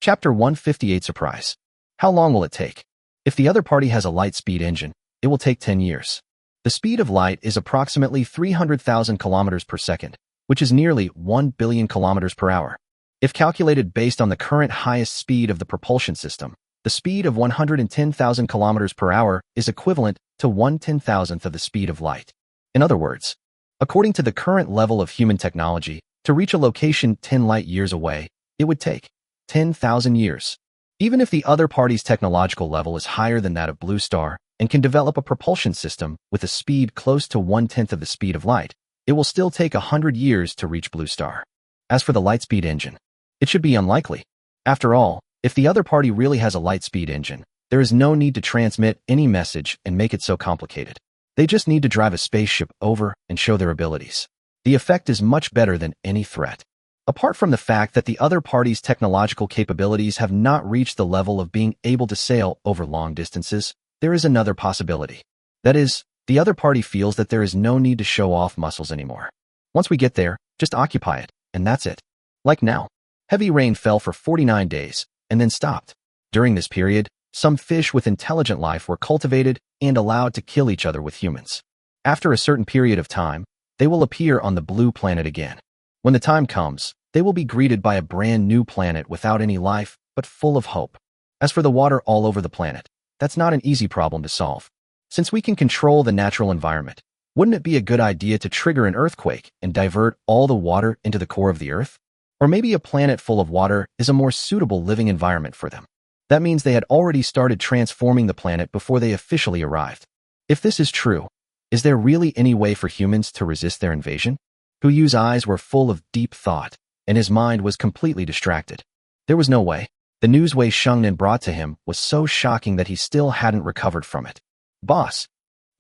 Chapter 158 Surprise. How long will it take? If the other party has a light speed engine, it will take 10 years. The speed of light is approximately 300,000 kilometers per second, which is nearly 1 billion kilometers per hour. If calculated based on the current highest speed of the propulsion system, the speed of 110,000 kilometers per hour is equivalent to 1/10,000th of the speed of light. In other words, according to the current level of human technology, to reach a location 10 light years away, it would take 10,000 years. Even if the other party's technological level is higher than that of Blue Star and can develop a propulsion system with a speed close to 1/10th of the speed of light, it will still take 100 years to reach Blue Star. As for the lightspeed engine, it should be unlikely. After all, if the other party really has a lightspeed engine, there is no need to transmit any message and make it so complicated. They just need to drive a spaceship over and show their abilities. The effect is much better than any threat. Apart from the fact that the other party's technological capabilities have not reached the level of being able to sail over long distances, there is another possibility. That is, the other party feels that there is no need to show off muscles anymore. Once we get there, just occupy it, and that's it. Like now. Heavy rain fell for 49 days, and then stopped. During this period, some fish with intelligent life were cultivated and allowed to kill each other with humans. After a certain period of time, they will appear on the Blue Planet again. When the time comes, they will be greeted by a brand new planet without any life, but full of hope. As for the water all over the planet, that's not an easy problem to solve. Since we can control the natural environment, wouldn't it be a good idea to trigger an earthquake and divert all the water into the core of the Earth? Or maybe a planet full of water is a more suitable living environment for them. That means they had already started transforming the planet before they officially arrived. If this is true, is there really any way for humans to resist their invasion? Puyu's eyes were full of deep thought, and his mind was completely distracted. There was no way. The news Wei Shengnan brought to him was so shocking that he still hadn't recovered from it. Boss!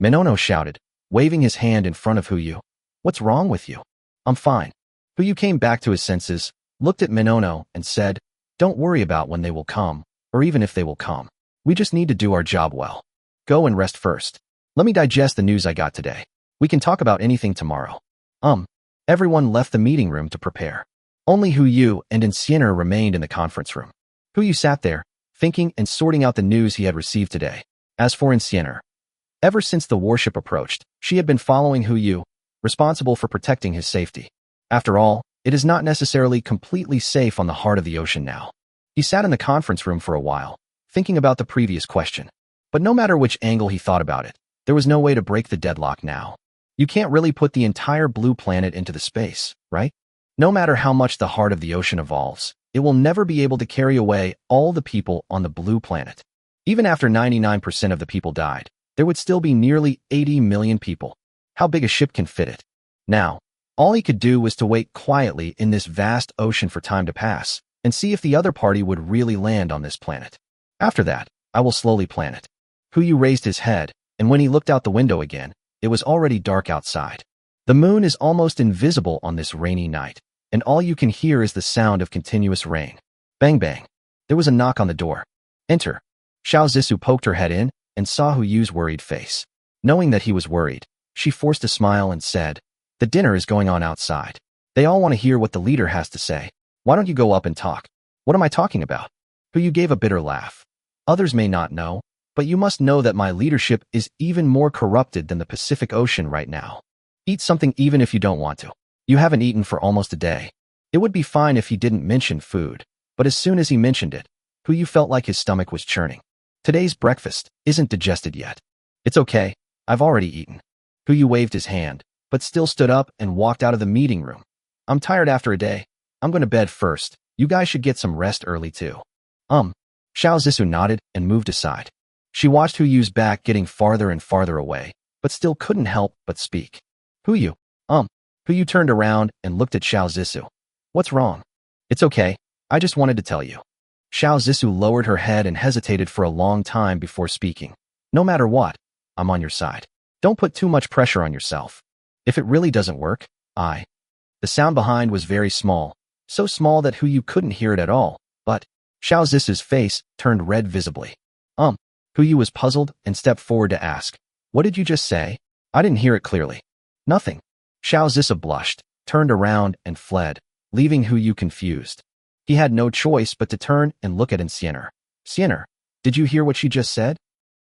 Minono shouted, waving his hand in front of Huyu. What's wrong with you? I'm fine. Huyu came back to his senses, looked at Minono, and said, Don't worry about when they will come, or even if they will come. We just need to do our job well. Go and rest first. Let me digest the news I got today. We can talk about anything tomorrow. Everyone left the meeting room to prepare. Only Huyu and Insianer remained in the conference room. Huyu sat there, thinking and sorting out the news he had received today. As for Insianer, ever since the warship approached, she had been following Huyu, responsible for protecting his safety. After all, it is not necessarily completely safe on the heart of the ocean now. He sat in the conference room for a while, thinking about the previous question. But no matter which angle he thought about it, there was no way to break the deadlock now. You can't really put the entire Blue Planet into the space, right? No matter how much the heart of the ocean evolves, it will never be able to carry away all the people on the blue planet. Even after 99% of the people died, there would still be nearly 80 million people. How big a ship can fit it? Now, all he could do was to wait quietly in this vast ocean for time to pass and see if the other party would really land on this planet. After that, I will slowly plan it. Huyu raised his head, and when he looked out the window again, it was already dark outside. The moon is almost invisible on this rainy night, and all you can hear is the sound of continuous rain. Bang bang. There was a knock on the door. Enter. Xiao Zissou poked her head in and saw Huyu's worried face. Knowing that he was worried, she forced a smile and said, "The dinner is going on outside. They all want to hear what the leader has to say. Why don't you go up and talk?" "What am I talking about?" Huyu gave a bitter laugh. "Others may not know, but you must know that my leadership is even more corrupted than the Pacific Ocean right now. Eat something even if you don't want to. You haven't eaten for almost a day." It would be fine if he didn't mention food, but as soon as he mentioned it, Huyu felt like his stomach was churning. Today's breakfast isn't digested yet. "It's okay, I've already eaten." Huyu waved his hand, but still stood up and walked out of the meeting room. "I'm tired after a day. I'm going to bed first. You guys should get some rest early too." Xiao Zissou nodded and moved aside. She watched Huyu's back getting farther and farther away, but still couldn't help but speak. Huyu. Huyu turned around and looked at Xiao Zissou. "What's wrong?" "It's okay, I just wanted to tell you." Xiao Zissou lowered her head and hesitated for a long time before speaking. "No matter what, I'm on your side. Don't put too much pressure on yourself. If it really doesn't work, The sound behind was very small, so small that Huyu couldn't hear it at all, but Xiao Zissou's face turned red visibly. Huyu was puzzled and stepped forward to ask, "What did you just say? I didn't hear it clearly." "Nothing." Xiao Zissou blushed, turned around and fled, leaving Huyu confused. He had no choice but to turn and look at Enciener. "Enciener, did you hear what she just said?"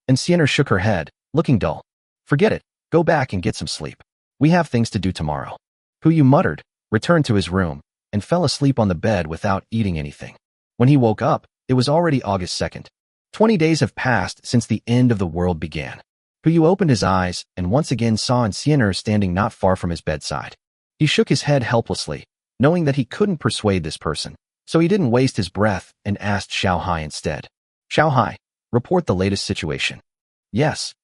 Enciener shook her head, looking dull. "Forget it, go back and get some sleep. We have things to do tomorrow." Huyu muttered, returned to his room, and fell asleep on the bed without eating anything. When he woke up, it was already August 2nd. 20 days have passed since the end of the world began. Huyu opened his eyes and once again saw Enciener standing not far from his bedside. He shook his head helplessly, knowing that he couldn't persuade this person, so he didn't waste his breath and asked Xiao Hai instead. "Xiao Hai, report the latest situation." "Yes."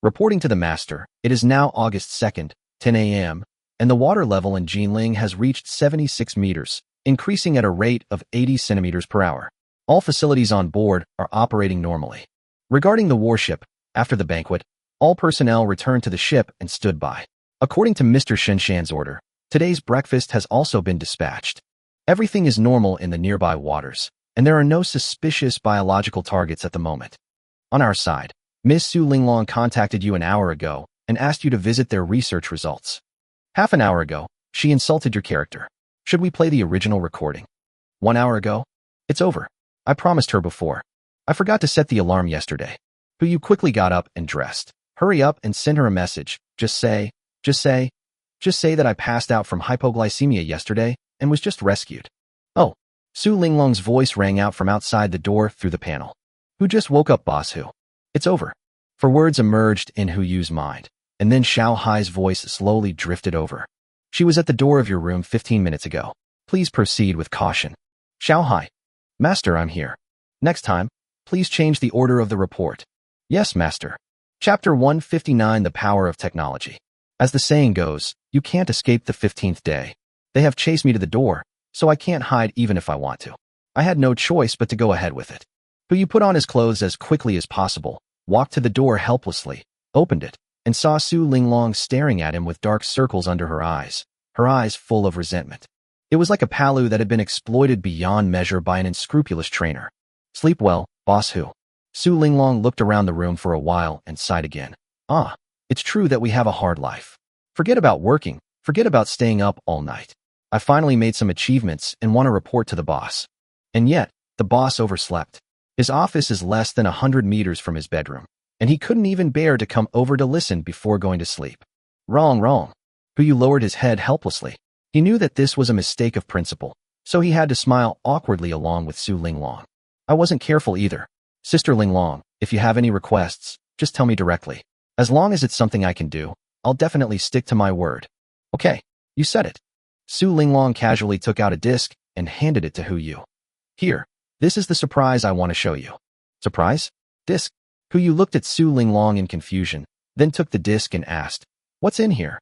Reporting to the master, it is now August 2nd, 10 a.m., and the water level in Jinling has reached 76 meters, increasing at a rate of 80 centimeters per hour. All facilities on board are operating normally. Regarding the warship, after the banquet, all personnel returned to the ship and stood by. According to Mr. Shinshan's order, today's breakfast has also been dispatched. Everything is normal in the nearby waters, and there are no suspicious biological targets at the moment. On our side, Ms. Su Linglong contacted you an hour ago and asked you to visit their research results. Half an hour ago, she insulted your character. Should we play the original recording? 1 hour ago? It's over. I promised her before. I forgot to set the alarm yesterday. Huyu quickly got up and dressed. Hurry up and send her a message. Just say that I passed out from hypoglycemia yesterday and was just rescued. Oh, Su Linglong's voice rang out from outside the door through the panel. Who just woke up, boss Hu? It's over. For words emerged in Huyu's mind, and then Xiao Hai's voice slowly drifted over. She was at the door of your room 15 minutes ago. Please proceed with caution. Xiao Hai. Master, I'm here. Next time, please change the order of the report. Yes, Master. Chapter 159, The Power of Technology. As the saying goes, you can't escape the 15th day. They have chased me to the door, so I can't hide even if I want to. I had no choice but to go ahead with it. Huyu put on his clothes as quickly as possible, walked to the door helplessly, opened it, and saw Su Linglong staring at him with dark circles under her eyes full of resentment. It was like a Palu that had been exploited beyond measure by an unscrupulous trainer. Sleep well, boss Hu. Su Linglong looked around the room for a while and sighed again. It's true that we have a hard life. Forget about working, forget about staying up all night. I finally made some achievements and want to report to the boss. And yet, the boss overslept. His office is less than 100 meters from his bedroom, and he couldn't even bear to come over to listen before going to sleep. Wrong. Huyu lowered his head helplessly. He knew that this was a mistake of principle, so he had to smile awkwardly along with Su Linglong. I wasn't careful either. Sister Linglong, if you have any requests, just tell me directly. As long as it's something I can do, I'll definitely stick to my word. Okay, you said it. Su Linglong casually took out a disc and handed it to Hu Yu. Here, this is the surprise I want to show you. Surprise? Disc? Hu Yu looked at Su Linglong in confusion, then took the disc and asked, "What's in here?"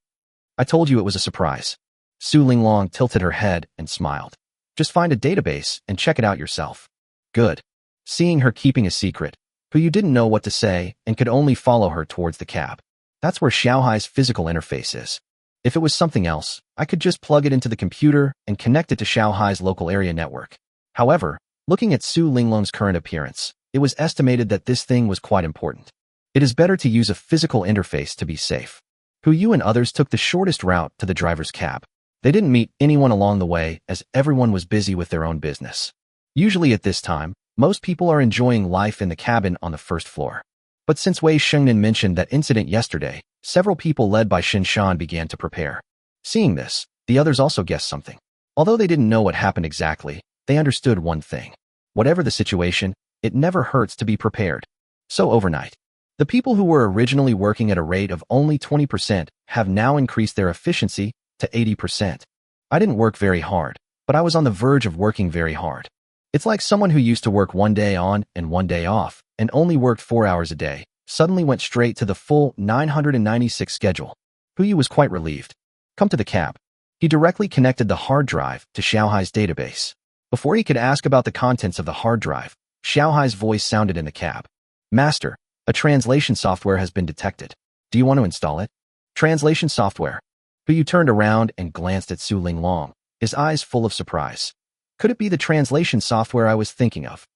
"I told you it was a surprise." Su Linglong tilted her head and smiled. "Just find a database and check it out yourself." Good. Seeing her keeping a secret, Hu Yu didn't know what to say and could only follow her towards the cab. That's where Xiaohai's physical interface is. If it was something else, I could just plug it into the computer and connect it to Xiaohai's local area network. However, looking at Su Linglong's current appearance, it was estimated that this thing was quite important. It is better to use a physical interface to be safe. Hu Yu and others took the shortest route to the driver's cab. They didn't meet anyone along the way as everyone was busy with their own business. Usually at this time, most people are enjoying life in the cabin on the first floor. But since Wei Shengnan mentioned that incident yesterday, several people led by Xin Shan began to prepare. Seeing this, the others also guessed something. Although they didn't know what happened exactly, they understood one thing. Whatever the situation, it never hurts to be prepared. So overnight, the people who were originally working at a rate of only 20% have now increased their efficiency to 80%. I didn't work very hard, but I was on the verge of working very hard. It's like someone who used to work one day on and one day off, and only worked 4 hours a day, suddenly went straight to the full 996 schedule. Hu Yu was quite relieved. Come to the cab. He directly connected the hard drive to Xiaohai's database. Before he could ask about the contents of the hard drive, Xiaohai's voice sounded in the cab. "Master, a translation software has been detected. Do you want to install it?" Translation software. Hu Yu turned around and glanced at Su Linglong, his eyes full of surprise. Could it be the translation software I was thinking of?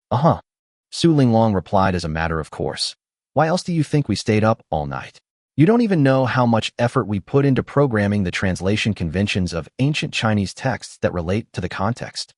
Uh-huh. Su Linglong replied as a matter of course. Why else do you think we stayed up all night? You don't even know how much effort we put into programming the translation conventions of ancient Chinese texts that relate to the context.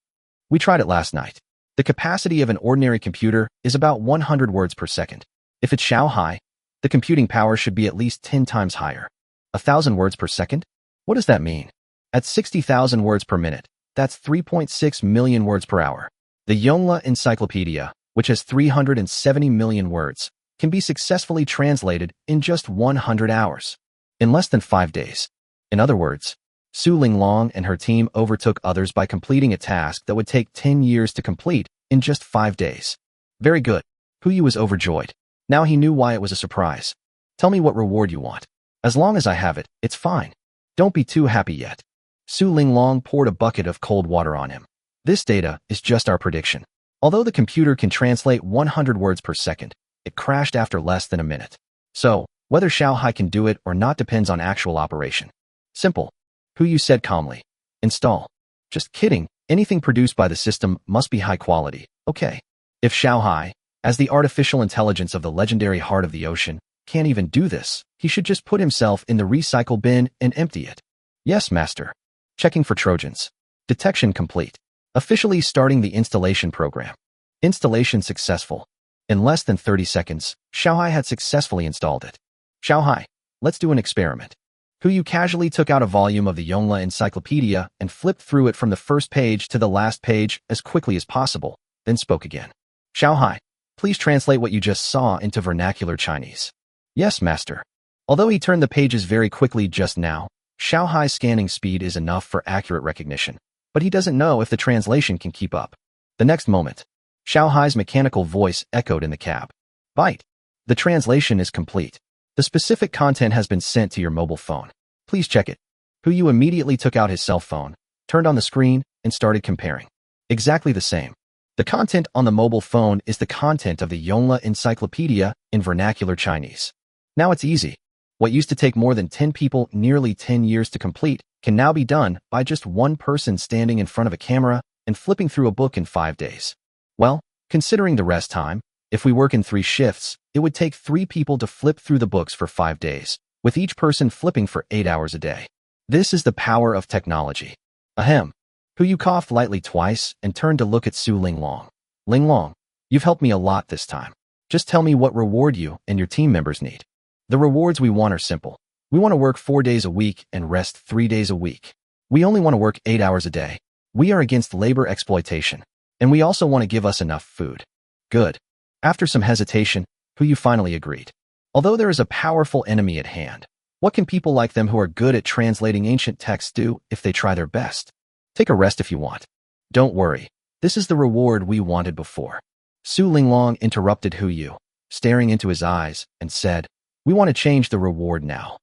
We tried it last night. The capacity of an ordinary computer is about 100 words per second. If it's Xiaohai, the computing power should be at least 10 times higher. 1,000 words per second? What does that mean? At 60,000 words per minute, that's 3.6 million words per hour. The Yongle Encyclopedia, which has 370 million words, can be successfully translated in just 100 hours, in less than 5 days. In other words, Su Linglong and her team overtook others by completing a task that would take 10 years to complete in just 5 days. Very good. Hu Yu was overjoyed. Now he knew why it was a surprise. Tell me what reward you want. As long as I have it, it's fine. Don't be too happy yet. Su Linglong poured a bucket of cold water on him. This data is just our prediction. Although the computer can translate 100 words per second, it crashed after less than a minute. So, whether Xiaohai can do it or not depends on actual operation. Simple. Hu Yu said calmly. Install. Just kidding. Anything produced by the system must be high quality. Okay. If Xiaohai, as the artificial intelligence of the legendary heart of the ocean, can't even do this, he should just put himself in the recycle bin and empty it. Yes, master. Checking for Trojans. Detection complete. Officially starting the installation program. Installation successful. In less than 30 seconds, Xiaohai had successfully installed it. Xiaohai, let's do an experiment. Hu Yu casually took out a volume of the Yongle Encyclopedia and flipped through it from the first page to the last page as quickly as possible, then spoke again. Xiaohai, please translate what you just saw into vernacular Chinese. Yes, master. Although he turned the pages very quickly just now, Xiaohai's scanning speed is enough for accurate recognition, but he doesn't know if the translation can keep up. The next moment, Xiaohai's mechanical voice echoed in the cab. Byte. The translation is complete. The specific content has been sent to your mobile phone. Please check it. Hu Yu immediately took out his cell phone, turned on the screen, and started comparing. Exactly the same. The content on the mobile phone is the content of the Yongle Encyclopedia in vernacular Chinese. Now it's easy. What used to take more than 10 people nearly 10 years to complete can now be done by just one person standing in front of a camera and flipping through a book in 5 days. Well, considering the rest time, if we work in 3 shifts, it would take 3 people to flip through the books for 5 days, with each person flipping for 8 hours a day. This is the power of technology. Ahem. Hu Yu coughed lightly twice and turned to look at Su Linglong. Linglong, you've helped me a lot this time. Just tell me what reward you and your team members need. The rewards we want are simple. We want to work 4 days a week and rest 3 days a week. We only want to work 8 hours a day. We are against labor exploitation. And we also want to give us enough food. Good. After some hesitation, Hu Yu finally agreed. Although there is a powerful enemy at hand, What can people like them who are good at translating ancient texts do if they try their best? Take a rest if you want. Don't worry. This is the reward we wanted before. Su Linglong interrupted Hu Yu, staring into his eyes, and said, "We want to change the reward now."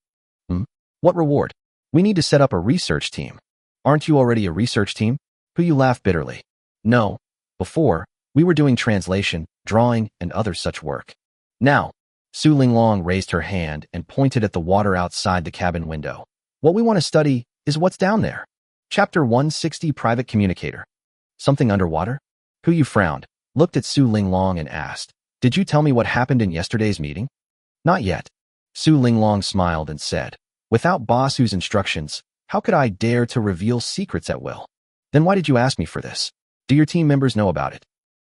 What reward? We need to set up a research team. Aren't you already a research team? Hu Yu laughed bitterly. No. Before, we were doing translation, drawing, and other such work. Now, Su Linglong raised her hand and pointed at the water outside the cabin window. What we want to study is what's down there. Chapter 160, Private Communicator. Something underwater? Hu Yu frowned, looked at Su Linglong and asked, "Did you tell me what happened in yesterday's meeting?" "Not yet." Su Linglong smiled and said, "Without Boss Hu's instructions, how could I dare to reveal secrets at will?" "Then why did you ask me for this? Do your team members know about it?"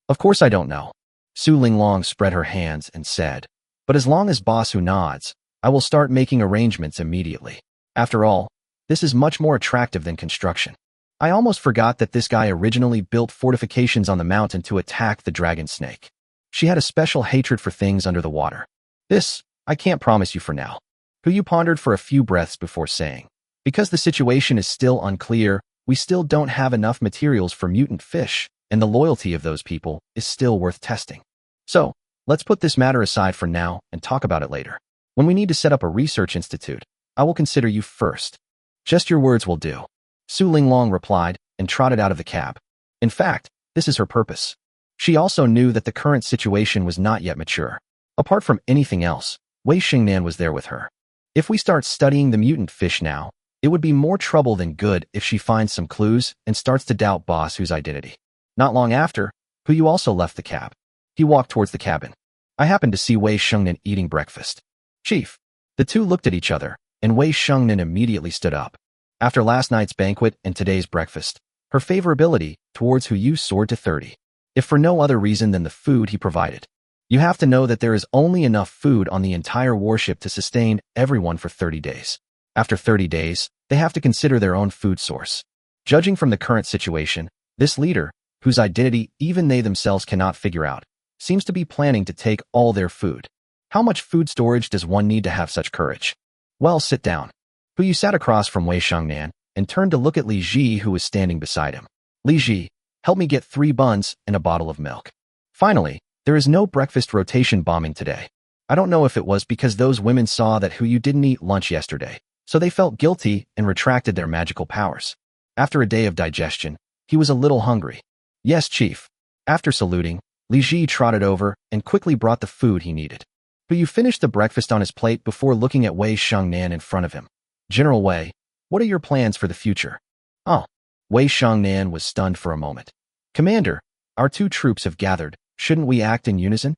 "Of course I don't know." Su Linglong spread her hands and said, "But as long as Boss Hu nods, I will start making arrangements immediately. After all, this is much more attractive than construction. I almost forgot that this guy originally built fortifications on the mountain to attack the dragon snake. She had a special hatred for things under the water. This, I can't promise you for now." Hu Yu pondered for a few breaths before saying, "Because the situation is still unclear, we still don't have enough materials for mutant fish, and the loyalty of those people is still worth testing. So, let's put this matter aside for now and talk about it later. When we need to set up a research institute, I will consider you first." "Just your words will do," Su Linglong replied and trotted out of the cab. In fact, this is her purpose. She also knew that the current situation was not yet mature. Apart from anything else, Wei Xingnan was there with her. If we start studying the mutant fish now, it would be more trouble than good if she finds some clues and starts to doubt Boss Hu's identity. Not long after, Hu Yu also left the cab. He walked towards the cabin. "I happened to see Wei Xingnan eating breakfast." "Chief." The two looked at each other, and Wei Xingnan immediately stood up. After last night's banquet and today's breakfast, her favorability towards Hu Yu soared to 30, if for no other reason than the food he provided. You have to know that there is only enough food on the entire warship to sustain everyone for 30 days. After 30 days, they have to consider their own food source. Judging from the current situation, this leader, whose identity even they themselves cannot figure out, seems to be planning to take all their food. How much food storage does one need to have such courage? Well, sit down. Hu Yu sat across from Wei Shangnan and turned to look at Li Ji, who was standing beside him. "Li Ji, help me get 3 buns and a bottle of milk." Finally, there is no breakfast rotation bombing today. I don't know if it was because those women saw that Hu Yu didn't eat lunch yesterday, so they felt guilty and retracted their magical powers. After a day of digestion, he was a little hungry. "Yes, Chief." After saluting, Li Ji trotted over and quickly brought the food he needed. Hu Yu finished the breakfast on his plate before looking at Wei Shangnan in front of him. "General Wei, what are your plans for the future?" "Oh." Wei Shangnan was stunned for a moment. "Commander, our 2 troops have gathered. Shouldn't we act in unison?"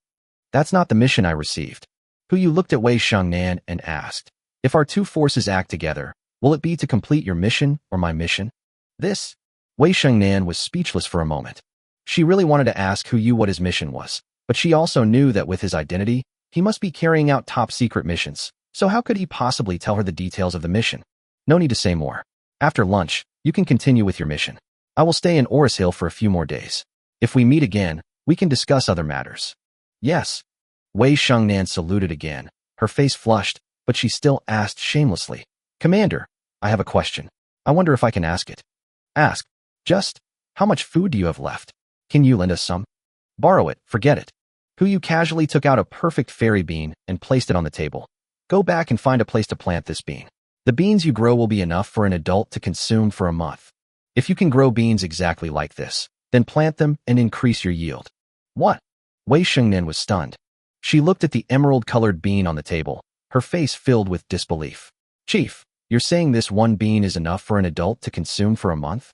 "That's not the mission I received." Hu Yu looked at Wei Shangnan and asked, "If our 2 forces act together, will it be to complete your mission or my mission?" This? Wei Shangnan was speechless for a moment. She really wanted to ask Hu Yu what his mission was, but she also knew that with his identity, he must be carrying out top-secret missions, so how could he possibly tell her the details of the mission? No need to say more. After lunch, you can continue with your mission. I will stay in Oris Hill for a few more days. If we meet again, we can discuss other matters. Yes. Wei Shangnan saluted again, her face flushed, but she still asked shamelessly, "Commander, I have a question. I wonder if I can ask it." "Ask. Just, how much food do you have left? Can you lend us some?" "Borrow it, forget it." Hu Yu casually took out a perfect fairy bean and placed it on the table. "Go back and find a place to plant this bean. The beans you grow will be enough for an adult to consume for a month. If you can grow beans exactly like this, then plant them and increase your yield." "What?" Wei Shengnan was stunned. She looked at the emerald-colored bean on the table, her face filled with disbelief. "Chief, you're saying this one bean is enough for an adult to consume for a month?"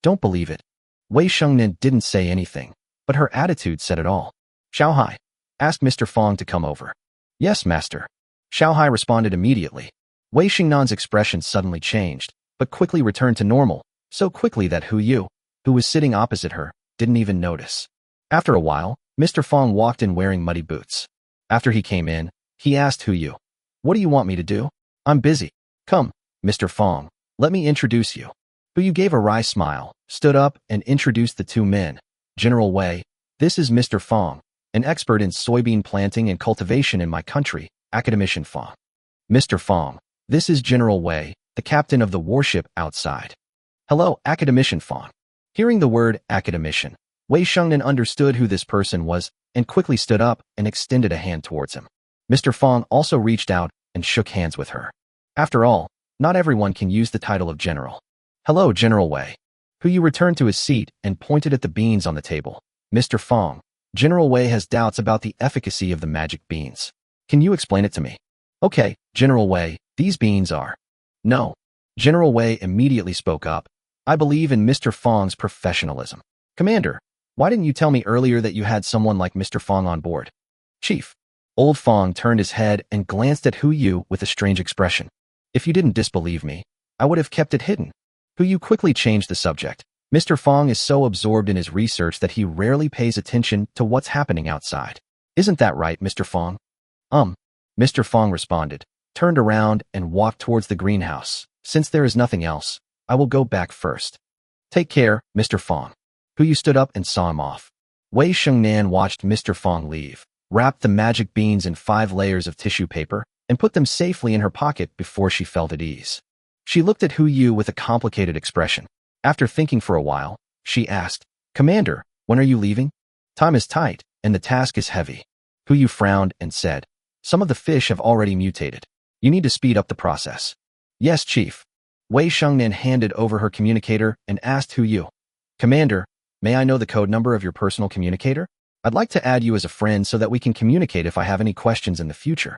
"Don't believe it." Wei Shengnan didn't say anything, but her attitude said it all. "Xiaohai, ask Mr. Fong to come over." "Yes, master." Xiaohai responded immediately. Wei Xingnan's expression suddenly changed, but quickly returned to normal, so quickly that Hu Yu, who was sitting opposite her, didn't even notice. After a while, Mr. Fong walked in wearing muddy boots. After he came in, he asked Hu Yu, "What do you want me to do?" "I'm busy." "Come, Mr. Fong, let me introduce you." Hu Yu gave a wry smile, stood up, and introduced the 2 men. "General Wei, this is Mr. Fong, an expert in soybean planting and cultivation in my country, Academician Fong." "Mr. Fong, This is General Wei, the captain of the warship outside. Hello, Academician Fawn. Hearing the word Academician, Wei Shengnan understood who this person was and quickly stood up and extended a hand towards him. Mr. Fong also reached out and shook hands with her. After all, not everyone can use the title of general. Hello, General Wei. Hu returned to his seat and pointed at the beans on the table. Mr. Fong, General Wei has doubts about the efficacy of the magic beans. Can you explain it to me? Okay, General Wei, these beans are... No. General Wei immediately spoke up. I believe in Mr. Fong's professionalism. Commander, why didn't you tell me earlier that you had someone like Mr. Fong on board? Chief. Old Fong turned his head and glanced at Hu with a strange expression. If you didn't disbelieve me, I would have kept it hidden. Hu Quickly changed the subject. Mr. Fong is so absorbed in his research that he rarely pays attention to what's happening outside. Isn't that right, Mr. Fong? Mr. Fong responded, turned around and walked towards the greenhouse. Since there is nothing else, I will go back first. Take care, Mr. Fong. Hu stood up and saw him off. Wei Shengnan watched Mr. Fong leave, wrapped the magic beans in 5 layers of tissue paper, and put them safely in her pocket before she felt at ease. She looked at Hu with a complicated expression. After thinking for a while, she asked, Commander, when are you leaving? Time is tight, and the task is heavy. Hu frowned and said, Some of the fish have already mutated. You need to speed up the process. Yes, Chief. Wei Shengnan handed over her communicator and asked Hu, Commander, may I know the code number of your personal communicator? I'd like to add you as a friend so that we can communicate if I have any questions in the future.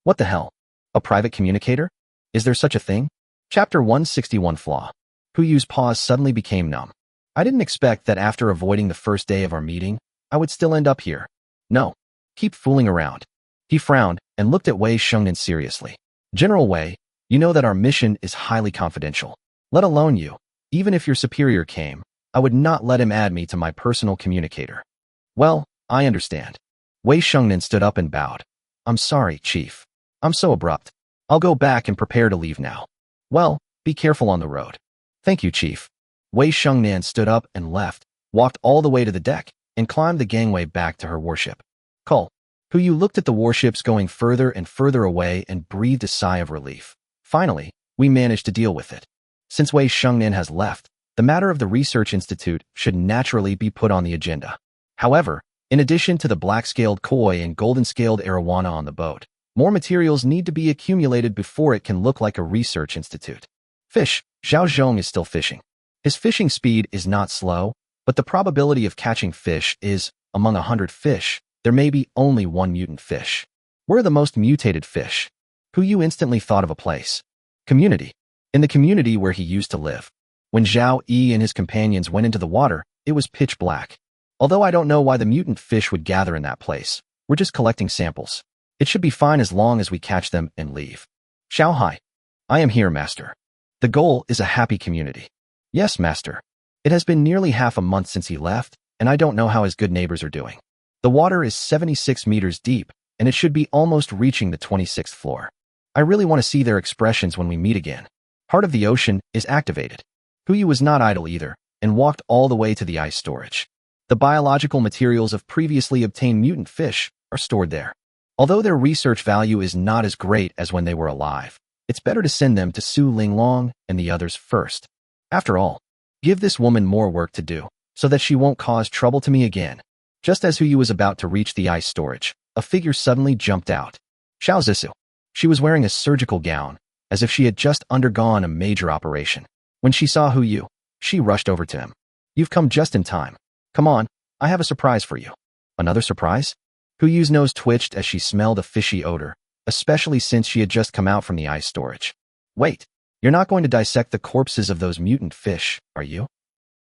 What the hell? A private communicator? Is there such a thing? Chapter 161 Flaw. Hu's pause suddenly became numb. I didn't expect that after avoiding the first day of our meeting, I would still end up here. No. Keep fooling around. He frowned and looked at Wei Shengnan seriously. General Wei, you know that our mission is highly confidential. Let alone you. Even if your superior came, I would not let him add me to my personal communicator. Well, I understand. Wei Shengnan stood up and bowed. I'm sorry, Chief. I'm so abrupt. I'll go back and prepare to leave now. Well, be careful on the road. Thank you, Chief. Wei Shengnan stood up and left, walked all the way to the deck, and climbed the gangway back to her warship. Cole, Hu looked at the warships going further and further away and breathed a sigh of relief. Finally, we managed to deal with it. Since Wei Shengnan has left, the matter of the research institute should naturally be put on the agenda. However, in addition to the black-scaled koi and golden-scaled arowana on the boat, more materials need to be accumulated before it can look like a research institute. Fish, Zhao Zhong is still fishing. His fishing speed is not slow, but the probability of catching fish is, among 100 fish, there may be only 1 mutant fish. Where are the most mutated fish? Hu instantly thought of a place. Community. In the community where he used to live. When Zhao Yi and his companions went into the water, it was pitch black. Although I don't know why the mutant fish would gather in that place, we're just collecting samples. It should be fine as long as we catch them and leave. Xiao Hai. I am here, Master. The goal is a happy community. Yes, Master. It has been nearly half a month since he left, and I don't know how his good neighbors are doing. The water is 76 meters deep, and it should be almost reaching the 26th floor. I really want to see their expressions when we meet again. Part of the ocean is activated. Hu was not idle either, and walked all the way to the ice storage. The biological materials of previously obtained mutant fish are stored there. Although their research value is not as great as when they were alive, it's better to send them to Su Linglong and the others first. After all, give this woman more work to do, so that she won't cause trouble to me again. Just as Hu was about to reach the ice storage, a figure suddenly jumped out. Xiao Zissou. She was wearing a surgical gown, as if she had just undergone a major operation. When she saw Hu, she rushed over to him. You've come just in time. Come on, I have a surprise for you. Another surprise? Hu's nose twitched as she smelled a fishy odor, especially since she had just come out from the ice storage. Wait, you're not going to dissect the corpses of those mutant fish, are you?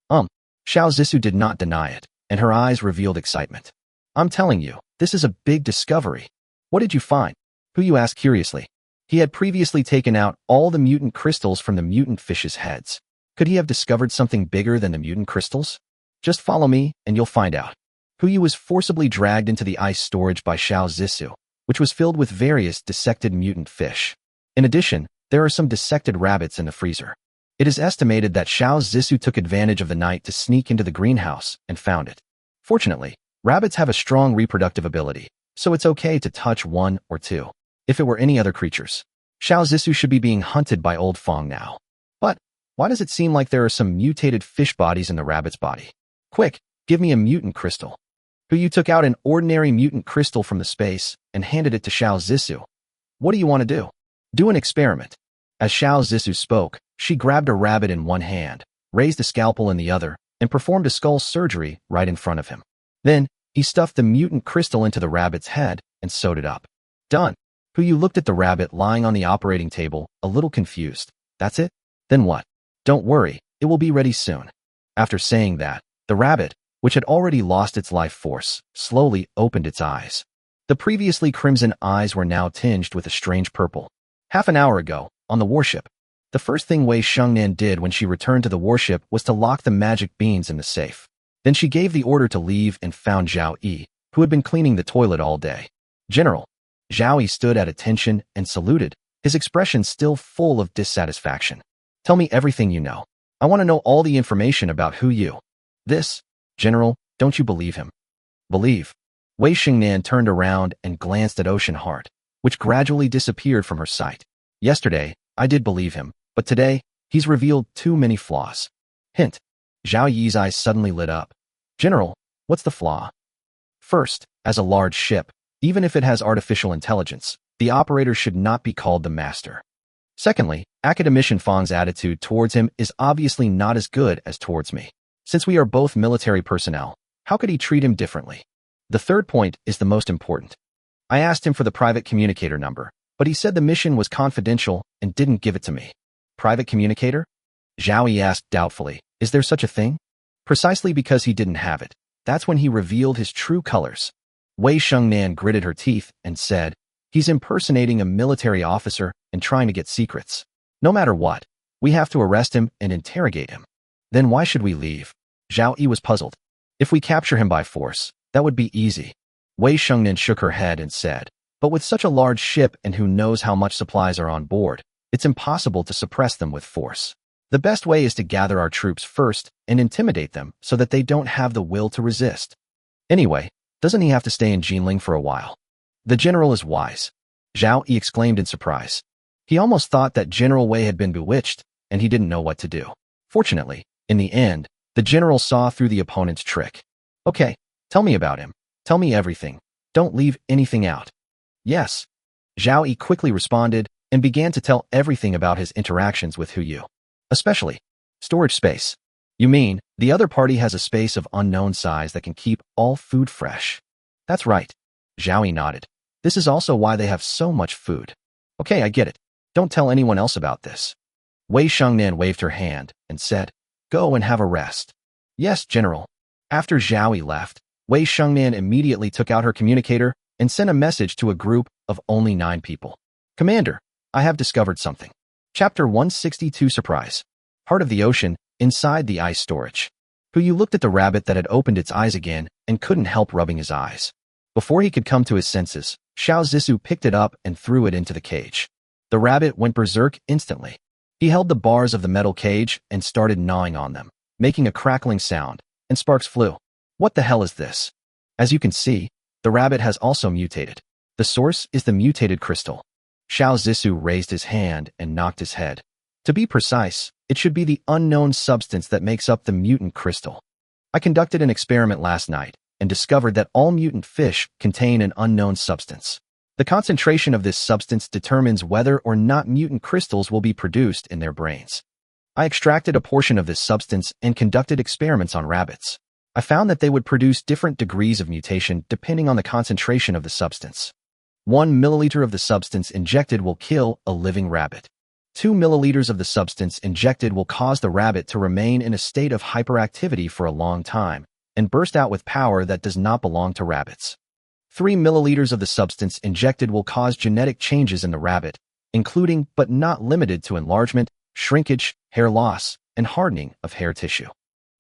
Xiao Zissou did not deny it, and her eyes revealed excitement. I'm telling you, this is a big discovery. What did you find? Hu asked curiously. He had previously taken out all the mutant crystals from the mutant fish's heads. Could he have discovered something bigger than the mutant crystals? Just follow me, and you'll find out. Hu was forcibly dragged into the ice storage by Xiao Zissou, which was filled with various dissected mutant fish. In addition, there are some dissected rabbits in the freezer. It is estimated that Xiao Zissou took advantage of the night to sneak into the greenhouse and found it. Fortunately, rabbits have a strong reproductive ability, so it's okay to touch 1 or 2. If it were any other creatures, Xiao Zissou should be being hunted by Old Fong now. But why does it seem like there are some mutated fish bodies in the rabbit's body? Quick, give me a mutant crystal. You took out an ordinary mutant crystal from the space and handed it to Xiao Zissou. What do you want to do? Do an experiment. As Xiao Zissou spoke, she grabbed a rabbit in one hand, raised a scalpel in the other, and performed a skull surgery right in front of him. Then, he stuffed the mutant crystal into the rabbit's head and sewed it up. Done. You looked at the rabbit lying on the operating table, a little confused. That's it? Then what? Don't worry, it will be ready soon. After saying that, the rabbit, which had already lost its life force, slowly opened its eyes. The previously crimson eyes were now tinged with a strange purple. Half an hour ago, on the warship, the first thing Wei Shengnan did when she returned to the warship was to lock the magic beans in the safe. Then she gave the order to leave and found Zhao Yi, who had been cleaning the toilet all day. General. Zhao Yi stood at attention and saluted, his expression still full of dissatisfaction. Tell me everything you know. I want to know all the information about who you. This, General, don't you believe him? Believe. Wei Shengnan turned around and glanced at Ocean Heart, which gradually disappeared from her sight. Yesterday, I did believe him, but today, he's revealed too many flaws. Hint. Zhao Yi's eyes suddenly lit up. General, what's the flaw? First, as a large ship, even if it has artificial intelligence, the operator should not be called the master. Secondly, Academician Fang's attitude towards him is obviously not as good as towards me. Since we are both military personnel, how could he treat him differently? The third point is the most important. I asked him for the private communicator number, but he said the mission was confidential and didn't give it to me. Private communicator? Zhao Yi asked doubtfully, is there such a thing? Precisely because he didn't have it. That's when he revealed his true colors. Wei Shengnan gritted her teeth and said, he's impersonating a military officer and trying to get secrets. No matter what, we have to arrest him and interrogate him. Then why should we leave? Zhao Yi was puzzled. If we capture him by force, that would be easy. Wei Shengnan shook her head and said, but with such a large ship and who knows how much supplies are on board, it's impossible to suppress them with force. The best way is to gather our troops first and intimidate them so that they don't have the will to resist. Anyway, doesn't he have to stay in Jinling for a while? The general is wise. Zhao Yi exclaimed in surprise. He almost thought that General Wei had been bewitched, and he didn't know what to do. Fortunately, in the end, the general saw through the opponent's trick. Okay, tell me about him. Tell me everything. Don't leave anything out. Yes. Zhao Yi quickly responded and began to tell everything about his interactions with Hu Yu. Especially storage space. You mean, the other party has a space of unknown size that can keep all food fresh. That's right. Zhao Yi nodded. This is also why they have so much food. Okay, I get it. Don't tell anyone else about this. Wei Shengnan waved her hand and said, go and have a rest. Yes, General. After Zhao Yi left, Wei Shengnan immediately took out her communicator and sent a message to a group of only 9 people. Commander, I have discovered something. Chapter 162 Surprise. Heart of the ocean, inside the ice storage. Hu Yu looked at the rabbit that had opened its eyes again and couldn't help rubbing his eyes. Before he could come to his senses, Xiao Zissou picked it up and threw it into the cage. The rabbit went berserk instantly. He held the bars of the metal cage and started gnawing on them, making a crackling sound, and sparks flew. What the hell is this? As you can see, the rabbit has also mutated. The source is the mutated crystal. Xiao Zissou raised his hand and knocked his head. To be precise, it should be the unknown substance that makes up the mutant crystal. I conducted an experiment last night and discovered that all mutant fish contain an unknown substance. The concentration of this substance determines whether or not mutant crystals will be produced in their brains. I extracted a portion of this substance and conducted experiments on rabbits. I found that they would produce different degrees of mutation depending on the concentration of the substance. 1 milliliter of the substance injected will kill a living rabbit. 2 milliliters of the substance injected will cause the rabbit to remain in a state of hyperactivity for a long time and burst out with power that does not belong to rabbits. 3 milliliters of the substance injected will cause genetic changes in the rabbit, including but not limited to enlargement, shrinkage, hair loss, and hardening of hair tissue.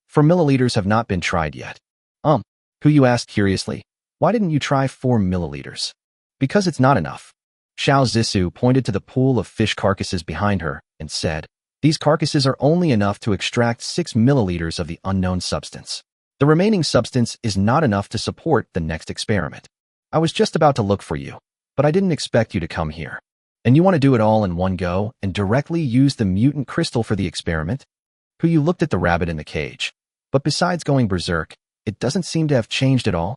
4 milliliters have not been tried yet. Hu Yu asked curiously, why didn't you try 4 milliliters? Because it's not enough. Xiao Zissou pointed to the pool of fish carcasses behind her and said, these carcasses are only enough to extract 6 milliliters of the unknown substance. The remaining substance is not enough to support the next experiment. I was just about to look for you, but I didn't expect you to come here. And you want to do it all in one go and directly use the mutant crystal for the experiment? Puyu looked at the rabbit in the cage. But besides going berserk, it doesn't seem to have changed at all.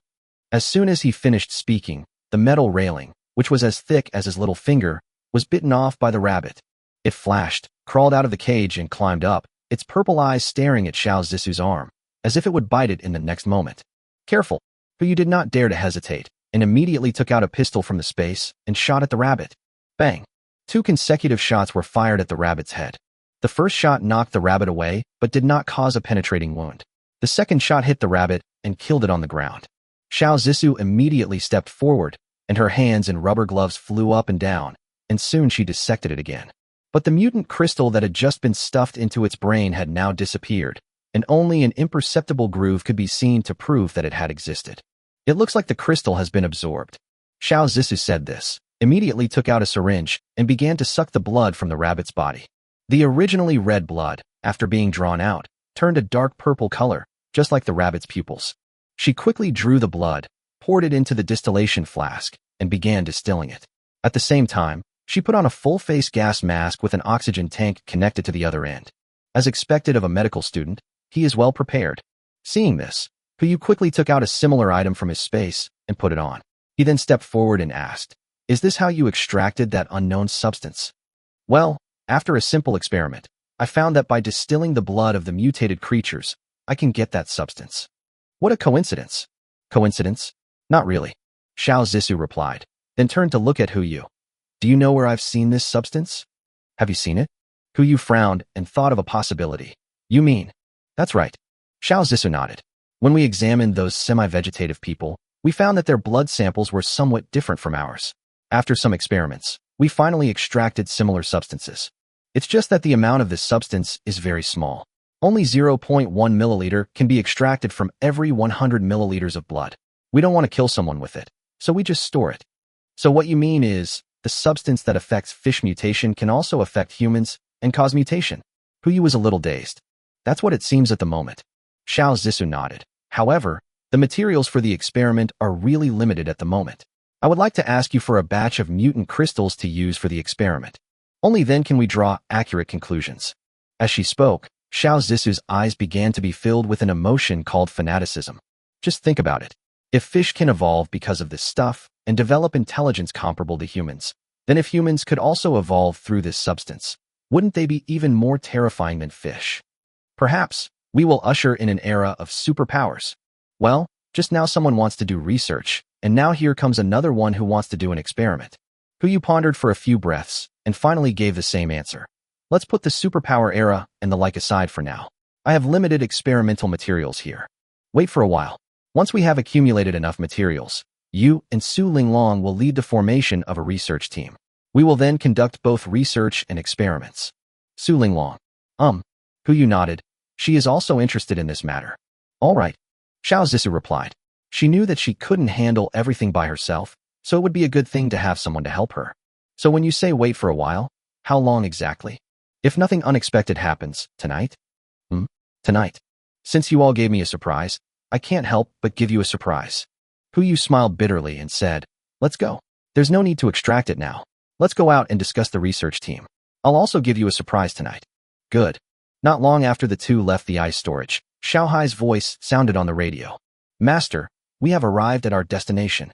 As soon as he finished speaking, the metal railing, which was as thick as his little finger, was bitten off by the rabbit. It flashed, crawled out of the cage and climbed up, its purple eyes staring at Xiao Zisu's arm, as if it would bite it in the next moment. Careful, Puyu did not dare to hesitate, and immediately took out a pistol from the space and shot at the rabbit. Bang! 2 consecutive shots were fired at the rabbit's head. The first shot knocked the rabbit away, but did not cause a penetrating wound. The second shot hit the rabbit and killed it on the ground. Xiao Zisu immediately stepped forward, and her hands and rubber gloves flew up and down, and soon she dissected it again. But the mutant crystal that had just been stuffed into its brain had now disappeared, and only an imperceptible groove could be seen to prove that it had existed. It looks like the crystal has been absorbed. Xiao Zisu said this, immediately took out a syringe, and began to suck the blood from the rabbit's body. The originally red blood, after being drawn out, turned a dark purple color, just like the rabbit's pupils. She quickly drew the blood, poured it into the distillation flask, and began distilling it. At the same time, she put on a full-face gas mask with an oxygen tank connected to the other end. As expected of a medical student, he is well prepared. Seeing this, Puyu quickly took out a similar item from his space and put it on. He then stepped forward and asked, "Is this how you extracted that unknown substance?" "Well, after a simple experiment, I found that by distilling the blood of the mutated creatures, I can get that substance." "What a coincidence." "Coincidence? Not really," Xiao Zisu replied, then turned to look at Puyu. "Do you know where I've seen this substance?" "Have you seen it?" Puyu frowned and thought of a possibility. "You mean?" "That's right." Xiao Zisu nodded. "When we examined those semi-vegetative people, we found that their blood samples were somewhat different from ours. After some experiments, we finally extracted similar substances. It's just that the amount of this substance is very small. Only 0.1 milliliter can be extracted from every 100 milliliters of blood. We don't want to kill someone with it, so we just store it." "So what you mean is, the substance that affects fish mutation can also affect humans and cause mutation?" Puyu was a little dazed. "That's what it seems at the moment." Xiao Zisu nodded. "However, the materials for the experiment are really limited at the moment. I would like to ask you for a batch of mutant crystals to use for the experiment. Only then can we draw accurate conclusions." As she spoke, Xiao Zisu's eyes began to be filled with an emotion called fanaticism. Just think about it. If fish can evolve because of this stuff and develop intelligence comparable to humans, then if humans could also evolve through this substance, wouldn't they be even more terrifying than fish? Perhaps we will usher in an era of superpowers. Well, just now someone wants to do research, and now here comes another one who wants to do an experiment. Puyu pondered for a few breaths and finally gave the same answer. "Let's put the superpower era and the like aside for now. I have limited experimental materials here. Wait for a while. Once we have accumulated enough materials, you and Su Linglong will lead the formation of a research team. We will then conduct both research and experiments." Su Linglong. Puyu nodded. She is also interested in this matter. "All right," Xiao Zisu replied. She knew that she couldn't handle everything by herself, so it would be a good thing to have someone to help her. "So when you say wait for a while, how long exactly?" "If nothing unexpected happens, tonight?" "Tonight. Since you all gave me a surprise, I can't help but give you a surprise." Puyu smiled bitterly and said, "Let's go. There's no need to extract it now. Let's go out and discuss the research team. I'll also give you a surprise tonight." "Good." Not long after the two left the ice storage, Xiaohai's voice sounded on the radio. "Master, we have arrived at our destination.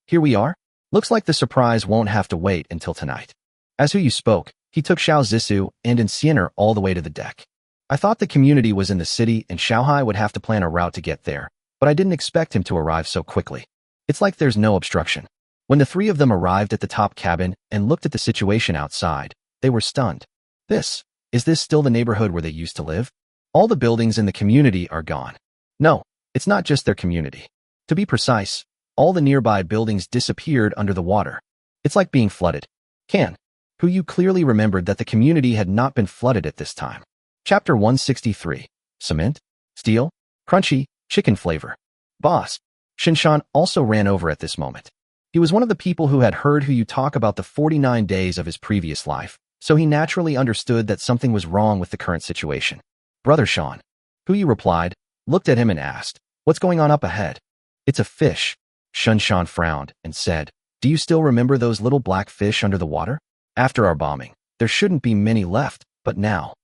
Here we are? Looks like the surprise won't have to wait until tonight." As Puyu spoke, he took Xiao Zisu and Insiener all the way to the deck. "I thought the community was in the city and Xiaohai would have to plan a route to get there, but I didn't expect him to arrive so quickly. It's like there's no obstruction." When the three of them arrived at the top cabin and looked at the situation outside, they were stunned. Is this still the neighborhood where they used to live? All the buildings in the community are gone. No, it's not just their community. To be precise, all the nearby buildings disappeared under the water. It's like being flooded. Puyu clearly remembered that the community had not been flooded at this time. Chapter 163. Cement? Steel? Crunchy? Chicken flavor. Boss. Shinshan also ran over at this moment. He was one of the people who had heard Puyu talk about the 49 days of his previous life, so he naturally understood that something was wrong with the current situation. "Brother Sean." Puyu replied, looked at him and asked, "What's going on up ahead?" "It's a fish." Shinshan frowned and said, "Do you still remember those little black fish under the water?" After our bombing, there shouldn't be many left, but now.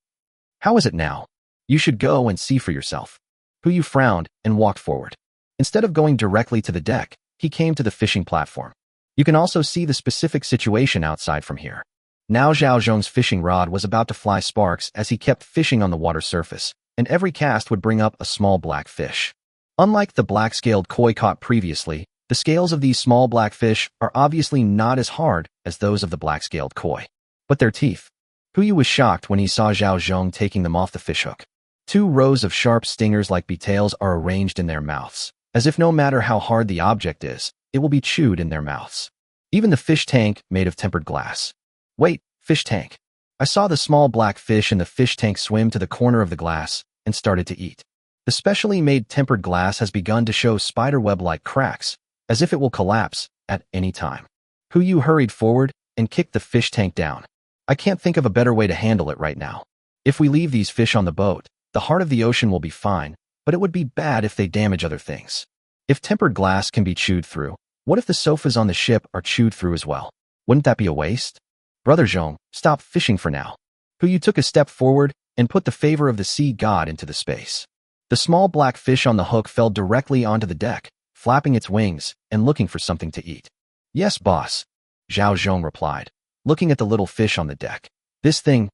How is it now? You should go and see for yourself. Huyu frowned and walked forward. Instead of going directly to the deck, he came to the fishing platform. You can also see the specific situation outside from here. Now Zhao Zhong's fishing rod was about to fly sparks as he kept fishing on the water surface, and every cast would bring up a small black fish. Unlike the black-scaled koi caught previously, the scales of these small black fish are obviously not as hard as those of the black-scaled koi. But their teeth. Huyu was shocked when he saw Zhao Zhong taking them off the fishhook. 2 rows of sharp stingers like beetails are arranged in their mouths, as if no matter how hard the object is, it will be chewed in their mouths. Even the fish tank made of tempered glass. Wait, fish tank. I saw the small black fish in the fish tank swim to the corner of the glass and started to eat. The specially made tempered glass has begun to show spiderweb-like cracks, as if it will collapse at any time. Huyu hurried forward and kicked the fish tank down. I can't think of a better way to handle it right now. If we leave these fish on the boat, the heart of the ocean will be fine, but it would be bad if they damage other things. If tempered glass can be chewed through, what if the sofas on the ship are chewed through as well? Wouldn't that be a waste? Brother Zhong, stop fishing for now. Huyu took a step forward and put the favor of the sea god into the space. The small black fish on the hook fell directly onto the deck, flapping its wings and looking for something to eat. Yes, boss, Zhao Zhong replied, looking at the little fish on the deck. This thing,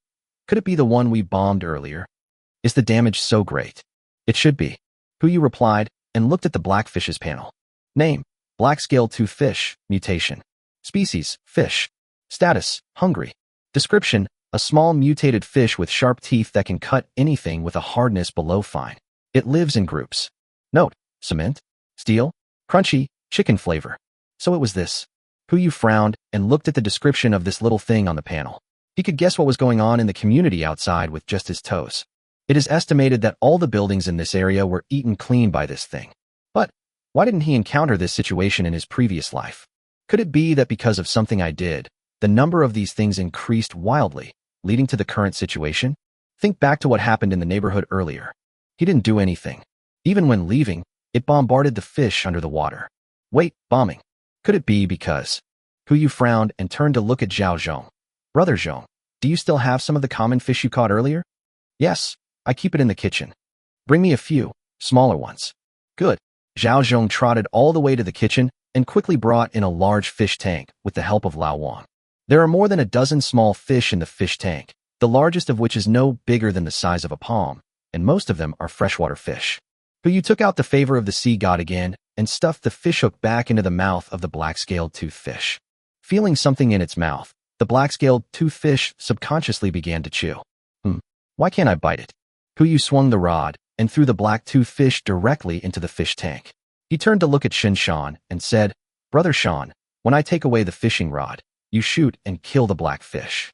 could it be the one we bombed earlier? Is the damage so great? It should be. Huyu replied and looked at the blackfish's panel. Name, black-scaled toothfish, mutation. Species, fish. Status, hungry. Description, a small mutated fish with sharp teeth that can cut anything with a hardness below fine. It lives in groups. Note, cement, steel, crunchy, chicken flavor. So it was this. Huyu frowned and looked at the description of this little thing on the panel. He could guess what was going on in the community outside with just his toes. It is estimated that all the buildings in this area were eaten clean by this thing. But why didn't he encounter this situation in his previous life? Could it be that because of something I did, the number of these things increased wildly, leading to the current situation? Think back to what happened in the neighborhood earlier. He didn't do anything. Even when leaving, it bombarded the fish under the water. Wait, bombing. Could it be because? Huyu frowned and turned to look at Zhao Zhong. Brother Zhong, do you still have some of the common fish you caught earlier? Yes, I keep it in the kitchen. Bring me a few, smaller ones. Good. Zhao Zhong trotted all the way to the kitchen and quickly brought in a large fish tank with the help of Lao Wang. There are more than a dozen small fish in the fish tank, the largest of which is no bigger than the size of a palm, and most of them are freshwater fish. Huyu took out the favor of the sea god again and stuffed the fishhook back into the mouth of the black-scaled toothfish. Feeling something in its mouth, the black-scaled toothfish subconsciously began to chew. Why can't I bite it? Huyu swung the rod and threw the black toothfish directly into the fish tank. He turned to look at Shin Shan and said, Brother Shan, when I take away the fishing rod, you shoot and kill the black fish.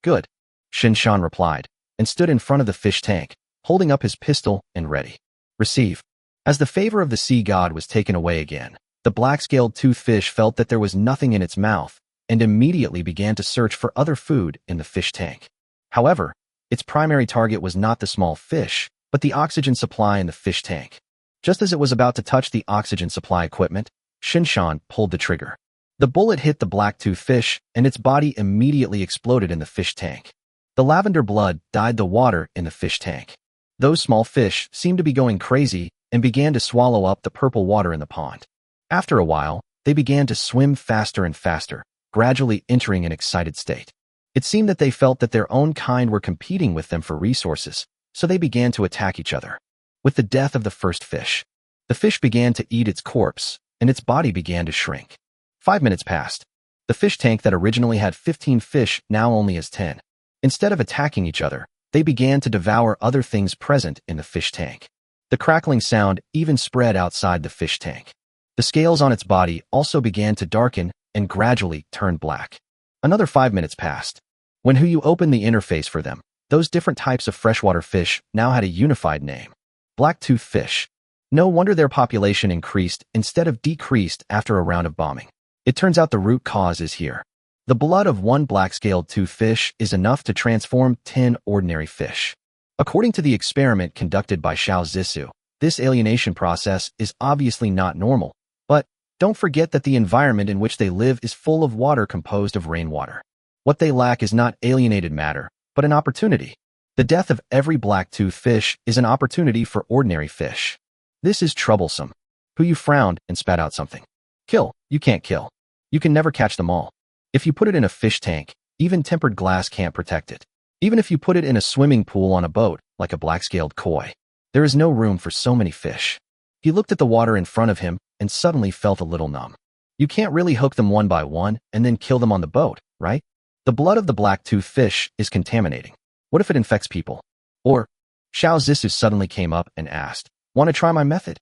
Good, Shin Shan replied, and stood in front of the fish tank, holding up his pistol and ready. Receive. As the favor of the sea god was taken away again, the black-scaled toothfish felt that there was nothing in its mouth and immediately began to search for other food in the fish tank. However, its primary target was not the small fish, but the oxygen supply in the fish tank. Just as it was about to touch the oxygen supply equipment, Shin Shan pulled the trigger. The bullet hit the black-toothed fish, and its body immediately exploded in the fish tank. The lavender blood dyed the water in the fish tank. Those small fish seemed to be going crazy and began to swallow up the purple water in the pond. After a while, they began to swim faster and faster, gradually entering an excited state. It seemed that they felt that their own kind were competing with them for resources, so they began to attack each other. With the death of the first fish, the fish began to eat its corpse, and its body began to shrink. 5 minutes passed. The fish tank that originally had 15 fish now only has 10. Instead of attacking each other, they began to devour other things present in the fish tank. The crackling sound even spread outside the fish tank. The scales on its body also began to darken and gradually turn black. Another 5 minutes passed. When Huyu opened the interface for them, those different types of freshwater fish now had a unified name. Black-toothed fish. No wonder their population increased instead of decreased after a round of bombing. It turns out the root cause is here. The blood of one black-scaled toothfish is enough to transform 10 ordinary fish. According to the experiment conducted by Xiao Zissou, this alienation process is obviously not normal, but don't forget that the environment in which they live is full of water composed of rainwater. What they lack is not alienated matter, but an opportunity. The death of every black-toothed fish is an opportunity for ordinary fish. This is troublesome. Puyu frowned and spat out something. Kill. You can't kill. You can never catch them all. If you put it in a fish tank, even tempered glass can't protect it. Even if you put it in a swimming pool on a boat, like a black-scaled koi, there is no room for so many fish. He looked at the water in front of him and suddenly felt a little numb. You can't really hook them one by one and then kill them on the boat, right? The blood of the black-toothed fish is contaminating. What if it infects people? Or, Xiao Zissou suddenly came up and asked, want to try my method?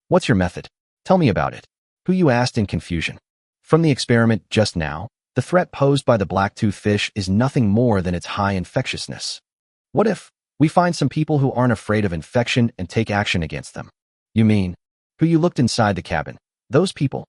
What's your method? Tell me about it. Puyu asked in confusion. From the experiment just now, the threat posed by the black-toothed fish is nothing more than its high infectiousness. What if we find some people who aren't afraid of infection and take action against them? You mean? Puyu looked inside the cabin. Those people?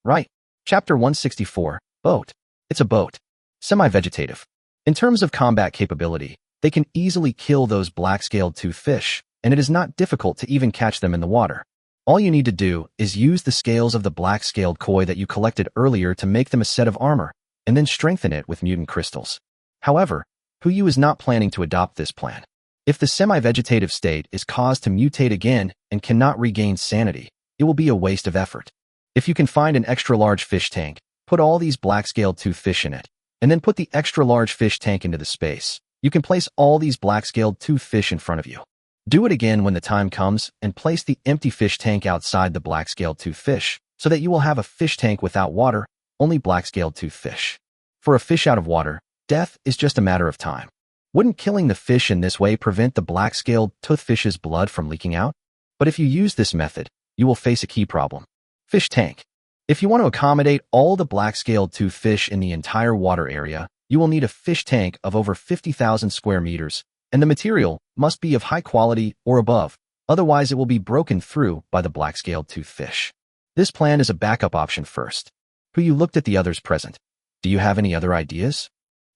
Right. Chapter 164, Boat. It's a boat. Semi-vegetative. In terms of combat capability, they can easily kill those black-scaled toothed fish, and it is not difficult to even catch them in the water. All you need to do is use the scales of the black-scaled koi that you collected earlier to make them a set of armor, and then strengthen it with mutant crystals. However, Puyu is not planning to adopt this plan. If the semi-vegetative state is caused to mutate again and cannot regain sanity, it will be a waste of effort. If you can find an extra-large fish tank, put all these black-scaled toothed fish in it, and then put the extra-large fish tank into the space. You can place all these black-scaled toothed fish in front of you. Do it again when the time comes and place the empty fish tank outside the black-scaled toothed fish so that you will have a fish tank without water, only black-scaled toothed fish. For a fish out of water, death is just a matter of time. Wouldn't killing the fish in this way prevent the black-scaled toothed fish's blood from leaking out? But if you use this method, you will face a key problem. Fish tank. If you want to accommodate all the black-scaled toothed fish in the entire water area, you will need a fish tank of over 50,000 square meters, and the material must be of high quality or above, otherwise it will be broken through by the black-scaled toothed fish. This plan is a backup option first. Puyu looked at the others present. Do you have any other ideas?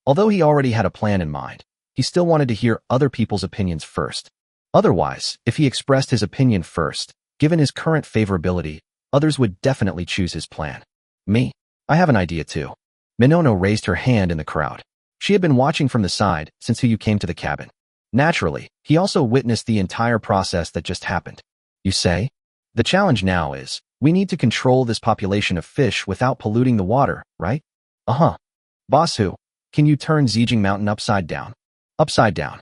Although he already had a plan in mind, he still wanted to hear other people's opinions first. Otherwise, if he expressed his opinion first, given his current favorability, others would definitely choose his plan. Me? I have an idea too. Minono raised her hand in the crowd. She had been watching from the side since Puyu came to the cabin. Naturally, he also witnessed the entire process that just happened. You say? The challenge now is, we need to control this population of fish without polluting the water, right? Boss Hu, can you turn Zijing Mountain upside down? Upside down.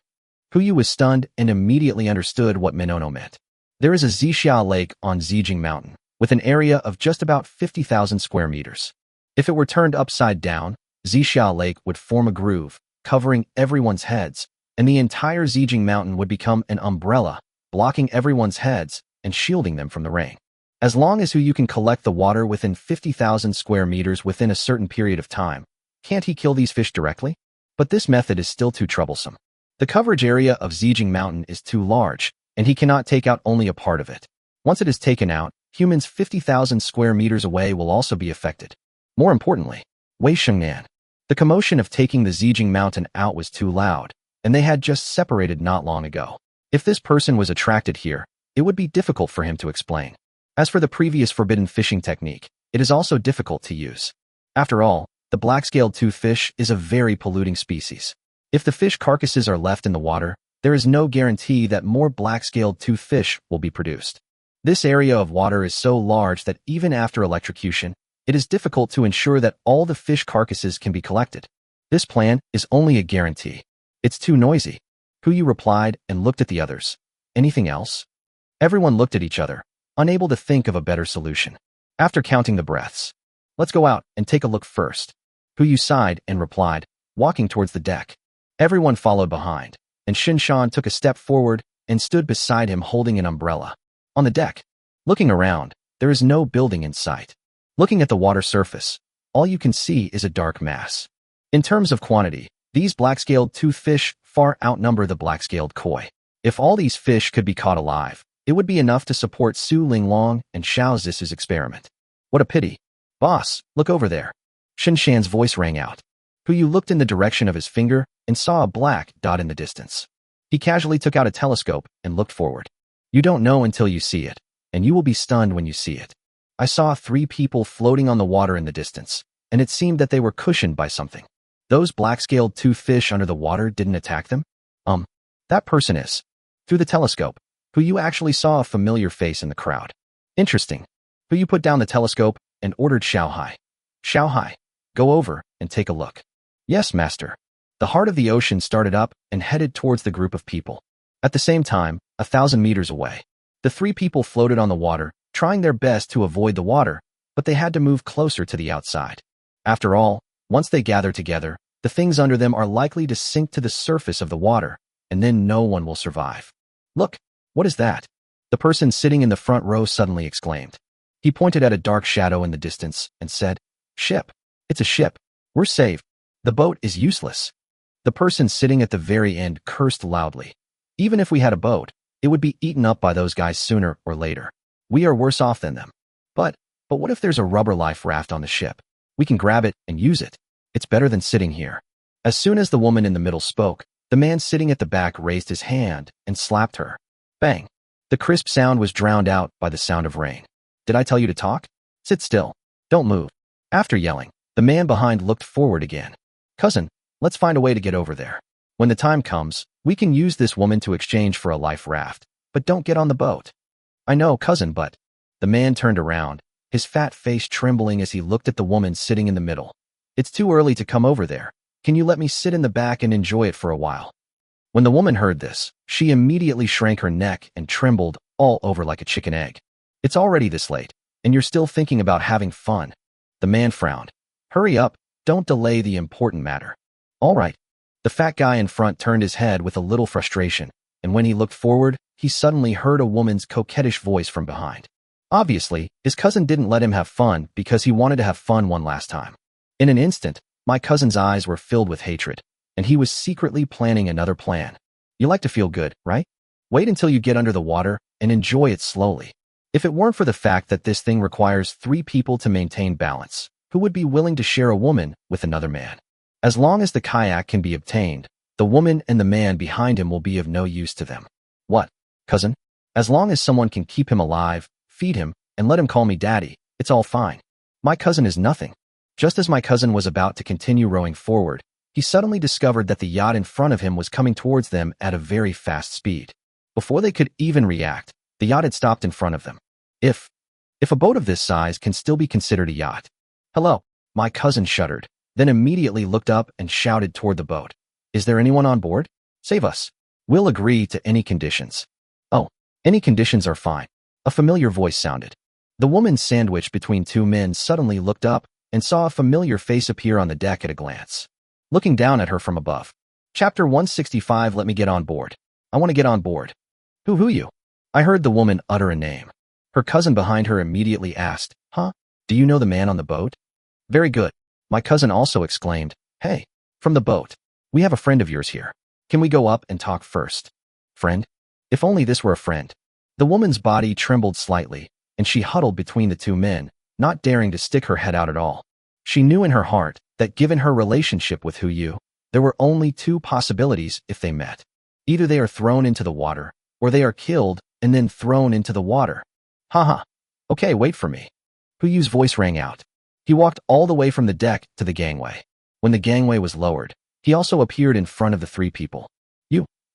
Puyu was stunned and immediately understood what Minono meant. There is a Zixia Lake on Zijing Mountain, with an area of just about 50,000 square meters. If it were turned upside down, Zixia Lake would form a groove, covering everyone's heads, and the entire Zijing Mountain would become an umbrella, blocking everyone's heads and shielding them from the rain. As long as you can collect the water within 50,000 square meters within a certain period of time, can't he kill these fish directly? But this method is still too troublesome. The coverage area of Zijing Mountain is too large, and he cannot take out only a part of it. Once it is taken out, humans 50,000 square meters away will also be affected. More importantly, Wei Shengnan. The commotion of taking the Zijing Mountain out was too loud, and they had just separated not long ago. If this person was attracted here, it would be difficult for him to explain. As for the previous forbidden fishing technique, it is also difficult to use. After all, the black-scaled toothed fish is a very polluting species. If the fish carcasses are left in the water, there is no guarantee that more black-scaled toothed fish will be produced. This area of water is so large that even after electrocution, it is difficult to ensure that all the fish carcasses can be collected. This plan is only a guarantee. It's too noisy. Puyu replied and looked at the others. Anything else? Everyone looked at each other, unable to think of a better solution. After counting the breaths, let's go out and take a look first. Puyu sighed and replied, walking towards the deck. Everyone followed behind, and Shinshan took a step forward and stood beside him holding an umbrella. On the deck, looking around, there is no building in sight. Looking at the water surface, all you can see is a dark mass. In terms of quantity, these black-scaled toothed fish far outnumber the black-scaled koi. If all these fish could be caught alive, it would be enough to support Su Linglong and Xiao Zissou's experiment. What a pity. Boss, look over there. Shinshan's voice rang out. Puyu looked in the direction of his finger and saw a black dot in the distance. He casually took out a telescope and looked forward. You don't know until you see it, and you will be stunned when you see it. I saw 3 people floating on the water in the distance, and it seemed that they were cushioned by something. Those black-scaled two fish under the water didn't attack them? That person is. Through the telescope, who you actually saw a familiar face in the crowd. Interesting. Who you put down the telescope and ordered Xiaohai. Xiaohai, go over and take a look. Yes, master. The heart of the ocean started up and headed towards the group of people. At the same time, 1,000 meters away, the three people floated on the water, trying their best to avoid the water, but they had to move closer to the outside. After all, once they gather together, the things under them are likely to sink to the surface of the water, and then no one will survive. Look, what is that? The person sitting in the front row suddenly exclaimed. He pointed at a dark shadow in the distance and said, Ship. It's a ship. We're safe. The boat is useless. The person sitting at the very end cursed loudly. Even if we had a boat, it would be eaten up by those guys sooner or later. We are worse off than them. But what if there's a rubber life raft on the ship? We can grab it and use it. It's better than sitting here. As soon as the woman in the middle spoke, the man sitting at the back raised his hand and slapped her. Bang! The crisp sound was drowned out by the sound of rain. Did I tell you to talk? Sit still. Don't move. After yelling, the man behind looked forward again. Cousin, let's find a way to get over there. When the time comes, we can use this woman to exchange for a life raft, but don't get on the boat. I know, cousin, but... The man turned around, his fat face trembling as he looked at the woman sitting in the middle. It's too early to come over there. Can you let me sit in the back and enjoy it for a while? When the woman heard this, she immediately shrank her neck and trembled all over like a chicken egg. It's already this late, and you're still thinking about having fun. The man frowned. Hurry up, don't delay the important matter. All right. The fat guy in front turned his head with a little frustration, and when he looked forward, he suddenly heard a woman's coquettish voice from behind. Obviously, his cousin didn't let him have fun because he wanted to have fun one last time. In an instant, my cousin's eyes were filled with hatred, and he was secretly planning another plan. You like to feel good, right? Wait until you get under the water and enjoy it slowly. If it weren't for the fact that this thing requires 3 people to maintain balance, who would be willing to share a woman with another man? As long as the kayak can be obtained, the woman and the man behind him will be of no use to them. What, cousin? As long as someone can keep him alive, feed him, and let him call me daddy, it's all fine. My cousin is nothing. Just as my cousin was about to continue rowing forward, he suddenly discovered that the yacht in front of him was coming towards them at a very fast speed. Before they could even react, the yacht had stopped in front of them. If a boat of this size can still be considered a yacht. Hello, my cousin shuddered, then immediately looked up and shouted toward the boat. Is there anyone on board? Save us. We'll agree to any conditions. Oh, any conditions are fine. A familiar voice sounded. The woman sandwiched between 2 men suddenly looked up and saw a familiar face appear on the deck at a glance. Looking down at her from above. Chapter 165. Let me get on board. I want to get on board. Who you? I heard the woman utter a name. Her cousin behind her immediately asked, Huh? Do you know the man on the boat? Very good. My cousin also exclaimed, Hey, from the boat. We have a friend of yours here. Can we go up and talk first? Friend? If only this were a friend. The woman's body trembled slightly, and she huddled between the 2 men, not daring to stick her head out at all. She knew in her heart that given her relationship with Yu, there were only 2 possibilities if they met. Either they are thrown into the water, or they are killed and then thrown into the water. Haha. Okay, wait for me. Huyu's voice rang out. He walked all the way from the deck to the gangway. When the gangway was lowered, he also appeared in front of the 3 people.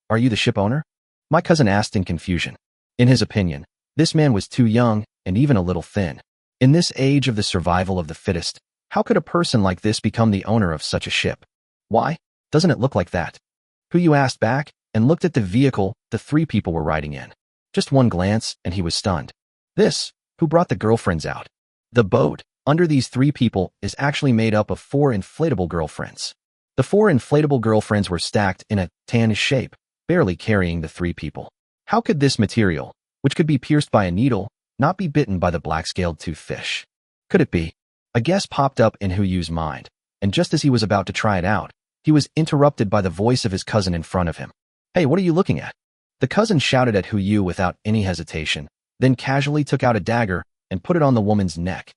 Are you the ship owner? My cousin asked in confusion. In his opinion, this man was too young and even a little thin. In this age of the survival of the fittest, how could a person like this become the owner of such a ship? Why? Doesn't it look like that? Huyu asked back and looked at the vehicle the 3 people were riding in. Just one glance and he was stunned. Who brought the girlfriends out? The boat, under these 3 people, is actually made up of 4 inflatable girlfriends. The 4 inflatable girlfriends were stacked in a tan shape, barely carrying the 3 people. How could this material, which could be pierced by a needle, not be bitten by the black-scaled tooth fish? Could it be? A guess popped up in Huyu's mind, and just as he was about to try it out, he was interrupted by the voice of his cousin in front of him. Hey, what are you looking at? The cousin shouted at Huyu without any hesitation, then casually took out a dagger and put it on the woman's neck.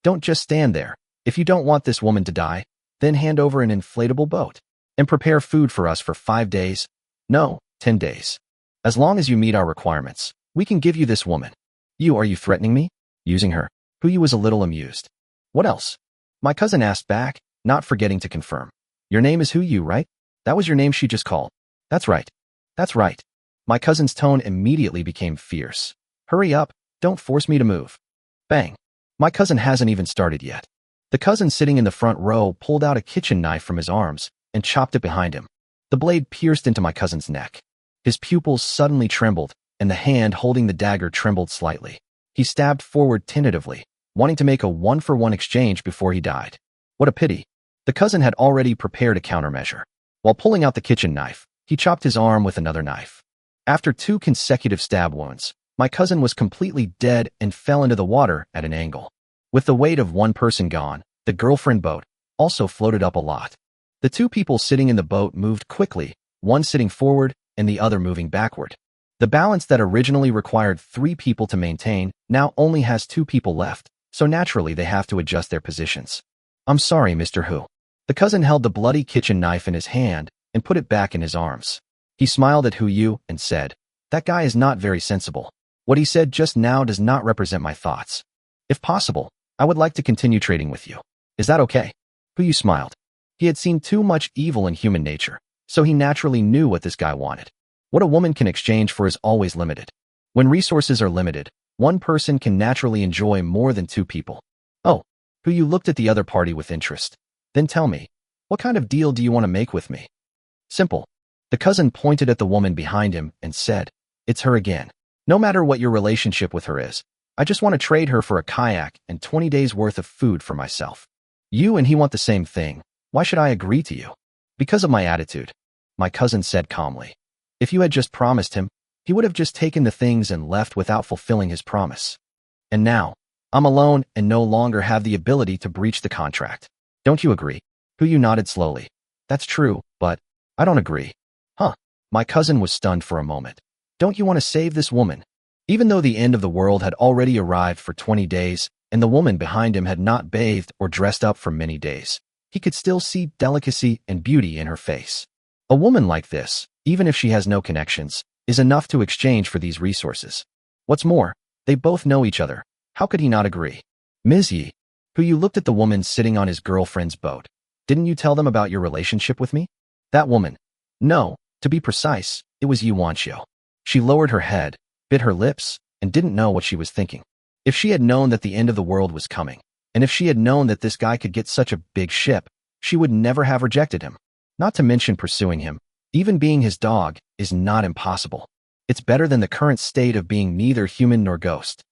Don't just stand there. If you don't want this woman to die, then hand over an inflatable boat and prepare food for us for 5 days. No, 10 days. As long as you meet our requirements, we can give you this woman. Are you threatening me? Using her? Huyu was a little amused. What else? My cousin asked back, not forgetting to confirm. Your name is Yu, right? That was your name she just called. That's right. That's right. My cousin's tone immediately became fierce. Hurry up, don't force me to move. Bang. My cousin hasn't even started yet. The cousin sitting in the front row pulled out a kitchen knife from his arms and chopped it behind him. The blade pierced into my cousin's neck. His pupils suddenly trembled, and the hand holding the dagger trembled slightly. He stabbed forward tentatively, wanting to make a one-for-one exchange before he died. What a pity. The cousin had already prepared a countermeasure. While pulling out the kitchen knife, he chopped his arm with another knife. After 2 consecutive stab wounds, my cousin was completely dead and fell into the water at an angle. With the weight of one person gone, the girlfriend boat also floated up a lot. The 2 people sitting in the boat moved quickly, one sitting forward and the other moving backward. The balance that originally required 3 people to maintain now only has 2 people left, so naturally they have to adjust their positions. I'm sorry, Mr. Hu. The cousin held the bloody kitchen knife in his hand and put it back in his arms. He smiled at Yu and said, that guy is not very sensible. What he said just now does not represent my thoughts. If possible, I would like to continue trading with you. Is that okay? Yu smiled. He had seen too much evil in human nature, so he naturally knew what this guy wanted. What a woman can exchange for is always limited. When resources are limited, one person can naturally enjoy more than 2 people. Oh, Yu looked at the other party with interest. Then tell me, what kind of deal do you want to make with me? Simple. The cousin pointed at the woman behind him and said, it's her again. No matter what your relationship with her is, I just want to trade her for a kayak and 20 days worth of food for myself. You and he want the same thing. Why should I agree to you? Because of my attitude, my cousin said calmly. If you had just promised him, he would have just taken the things and left without fulfilling his promise. And now, I'm alone and no longer have the ability to breach the contract. Don't you agree? Yu nodded slowly. That's true, but I don't agree. Huh. My cousin was stunned for a moment. Don't you want to save this woman? Even though the end of the world had already arrived for 20 days, and the woman behind him had not bathed or dressed up for many days, he could still see delicacy and beauty in her face. A woman like this, even if she has no connections, is enough to exchange for these resources. What's more, they both know each other. How could he not agree? Ms. Yi, Yu looked at the woman sitting on his girlfriend's boat. Didn't you tell them about your relationship with me? That woman. No, to be precise, it was Yu Wanxiu. She lowered her head, bit her lips, and didn't know what she was thinking. If she had known that the end of the world was coming, and if she had known that this guy could get such a big ship, she would never have rejected him. Not to mention pursuing him, even being his dog, is not impossible. It's better than the current state of being neither human nor ghost.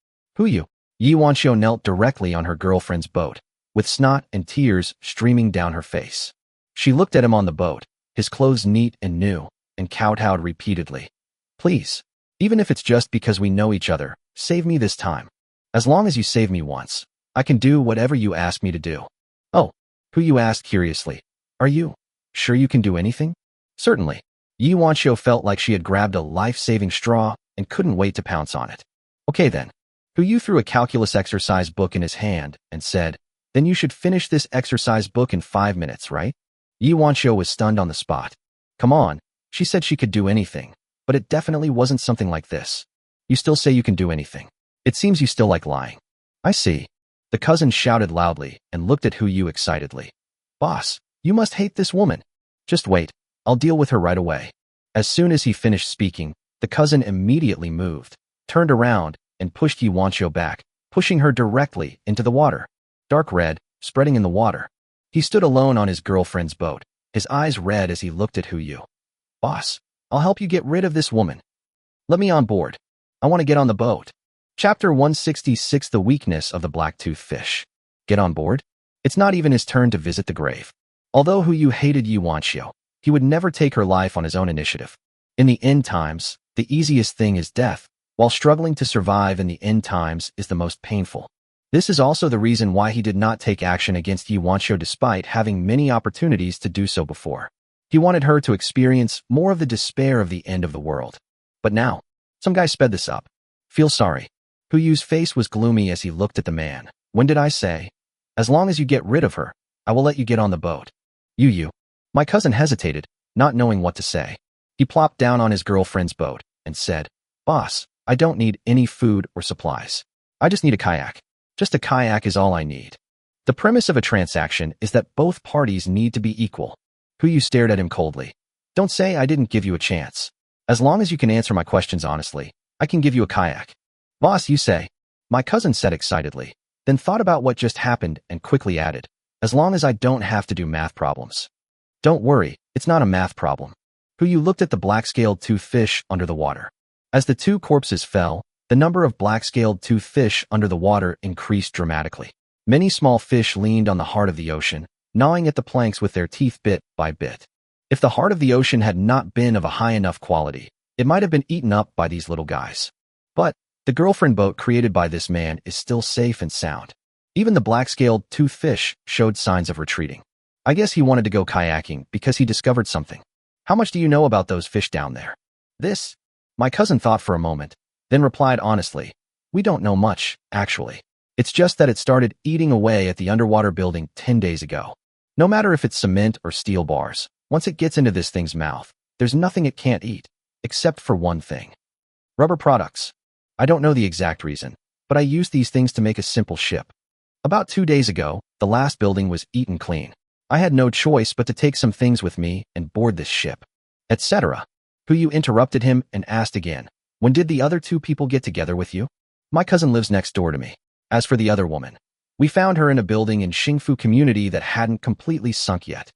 Yu Wanxiu knelt directly on her girlfriend's boat, with snot and tears streaming down her face. She looked at him on the boat, his clothes neat and new, and kowtowed repeatedly. Please, even if it's just because we know each other, save me this time. As long as you save me once, I can do whatever you ask me to do. Oh, Yu asked curiously. Are you sure you can do anything? Certainly. Yu Wanxiu felt like she had grabbed a life-saving straw and couldn't wait to pounce on it. Okay then. Yu threw a calculus exercise book in his hand and said, then you should finish this exercise book in 5 minutes, right? Yu Wanxiu was stunned on the spot. Come on, she said she could do anything, but it definitely wasn't something like this. You still say you can do anything. It seems you still like lying. I see. The cousin shouted loudly and looked at Yu excitedly. Boss, you must hate this woman. Just wait, I'll deal with her right away. As soon as he finished speaking, the cousin immediately moved, turned around, and pushed Yu Wanxiu back, pushing her directly into the water. Dark red, spreading in the water. He stood alone on his girlfriend's boat, his eyes red as he looked at Yu. Boss, I'll help you get rid of this woman. Let me on board. I want to get on the boat. Chapter 166, The Weakness of the Black-Toothed Fish. Get on board? It's not even his turn to visit the grave. Although Yu hated Yu Wanxiu, he would never take her life on his own initiative. In the end times, the easiest thing is death, while struggling to survive in the end times is the most painful. This is also the reason why he did not take action against Yu Wanxiu despite having many opportunities to do so before. He wanted her to experience more of the despair of the end of the world. But now, some guy sped this up. Feel sorry. Yu's face was gloomy as he looked at the man. When did I say? As long as you get rid of her, I will let you get on the boat. Yu. My cousin hesitated, not knowing what to say. He plopped down on his girlfriend's boat and said, Boss, I don't need any food or supplies. I just need a kayak. Just a kayak is all I need. The premise of a transaction is that both parties need to be equal. Huyu stared at him coldly. Don't say I didn't give you a chance. As long as you can answer my questions honestly, I can give you a kayak. Boss, you say? My cousin said excitedly, then thought about what just happened and quickly added, as long as I don't have to do math problems. Don't worry, it's not a math problem. Huyu looked at the black-scaled tooth fish under the water. As the two corpses fell, the number of black-scaled tooth fish under the water increased dramatically. Many small fish leaned on the heart of the ocean, gnawing at the planks with their teeth bit by bit. If the heart of the ocean had not been of a high enough quality, it might have been eaten up by these little guys. But the girlfriend boat created by this man is still safe and sound. Even the black-scaled tooth fish showed signs of retreating. I guess he wanted to go kayaking because he discovered something. How much do you know about those fish down there? This? My cousin thought for a moment, then replied honestly, we don't know much, actually. It's just that it started eating away at the underwater building 10 days ago. No matter if it's cement or steel bars, once it gets into this thing's mouth, there's nothing it can't eat, except for one thing. Rubber products. I don't know the exact reason, but I used these things to make a simple ship. About 2 days ago, the last building was eaten clean. I had no choice but to take some things with me and board this ship, etc. Huyu interrupted him and asked again, when did the other two people get together with you? My cousin lives next door to me. As for the other woman, we found her in a building in Xingfu community that hadn't completely sunk yet.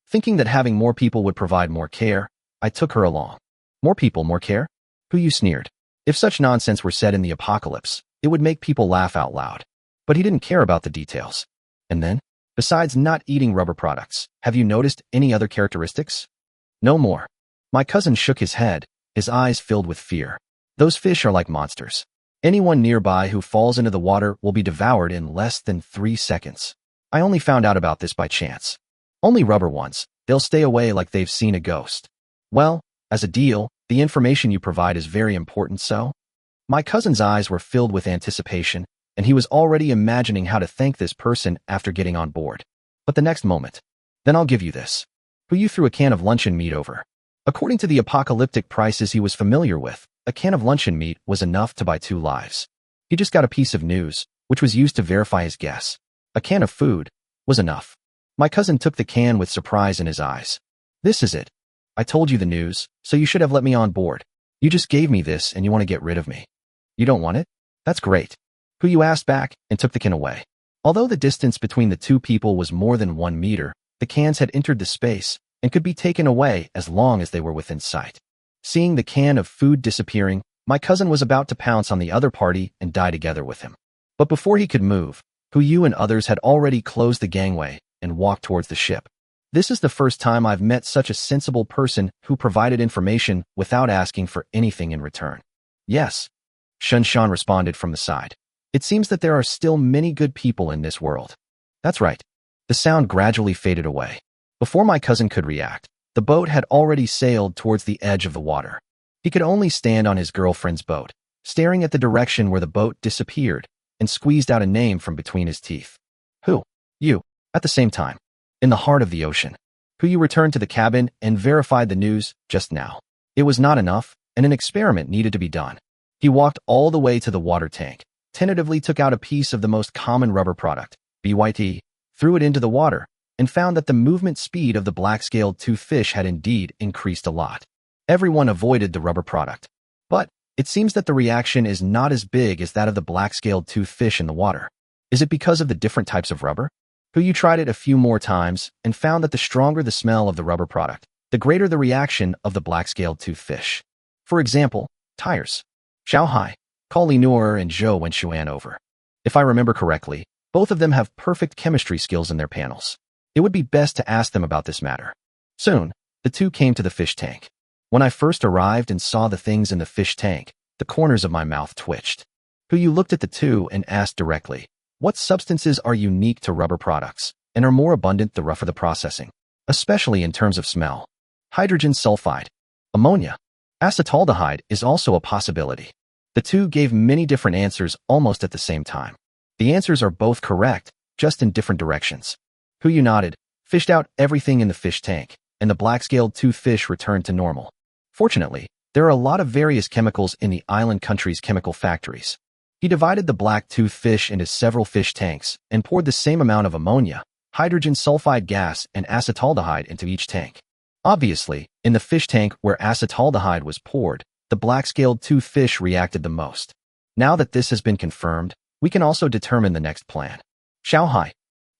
Thinking that having more people would provide more care, I took her along. More people, more care? Huyu sneered. If such nonsense were said in the apocalypse, it would make people laugh out loud. But he didn't care about the details. And then, besides not eating rubber products, have you noticed any other characteristics? No more. My cousin shook his head, his eyes filled with fear. Those fish are like monsters. Anyone nearby who falls into the water will be devoured in less than 3 seconds. I only found out about this by chance. Only rubber ones. They'll stay away like they've seen a ghost. Well, as a deal, the information you provide is very important, so? My cousin's eyes were filled with anticipation, and he was already imagining how to thank this person after getting on board. But the next moment, then I'll give you this. Huyu threw a can of luncheon meat over. According to the apocalyptic prices he was familiar with, a can of luncheon meat was enough to buy 2 lives. He just got a piece of news, which was used to verify his guess. A can of food was enough. My cousin took the can with surprise in his eyes. This is it. I told you the news, so you should have let me on board. You just gave me this and you want to get rid of me. You don't want it? That's great. Huyu asked back and took the can away. Although the distance between the two people was more than 1 meter, the cans had entered the space and could be taken away as long as they were within sight. Seeing the can of food disappearing, my cousin was about to pounce on the other party and die together with him. But before he could move, Huyu and others had already closed the gangway and walked towards the ship. This is the first time I've met such a sensible person who provided information without asking for anything in return. Yes, Shunshan responded from the side. It seems that there are still many good people in this world. That's right. The sound gradually faded away. Before my cousin could react, the boat had already sailed towards the edge of the water. He could only stand on his girlfriend's boat, staring at the direction where the boat disappeared, and squeezed out a name from between his teeth. Who? You. At the same time, in the heart of the ocean, Huyu returned to the cabin and verified the news just now. It was not enough, and an experiment needed to be done. He walked all the way to the water tank, tentatively took out a piece of the most common rubber product, BYT, threw it into the water, and found that the movement speed of the black-scaled tooth fish had indeed increased a lot. Everyone avoided the rubber product. But it seems that the reaction is not as big as that of the black-scaled tooth fish in the water. Is it because of the different types of rubber? Huyu tried it a few more times and found that the stronger the smell of the rubber product, the greater the reaction of the black-scaled tooth fish. For example, tires. Xiaohai, call Li Nuer and Zhou Wenshuan over. If I remember correctly, both of them have perfect chemistry skills in their panels. It would be best to ask them about this matter. Soon, the two came to the fish tank. When I first arrived and saw the things in the fish tank, the corners of my mouth twitched. Huyu looked at the two and asked directly, what substances are unique to rubber products and are more abundant the rougher the processing, especially in terms of smell? Hydrogen sulfide, ammonia, acetaldehyde is also a possibility. The two gave many different answers almost at the same time. The answers are both correct, just in different directions. Huyu nodded, fished out everything in the fish tank, and the black-scaled tooth fish returned to normal. Fortunately, there are a lot of various chemicals in the island country's chemical factories. He divided the black tooth fish into several fish tanks and poured the same amount of ammonia, hydrogen sulfide gas and acetaldehyde into each tank. Obviously, in the fish tank where acetaldehyde was poured, the black-scaled tooth fish reacted the most. Now that this has been confirmed, we can also determine the next plan. Xiaohai,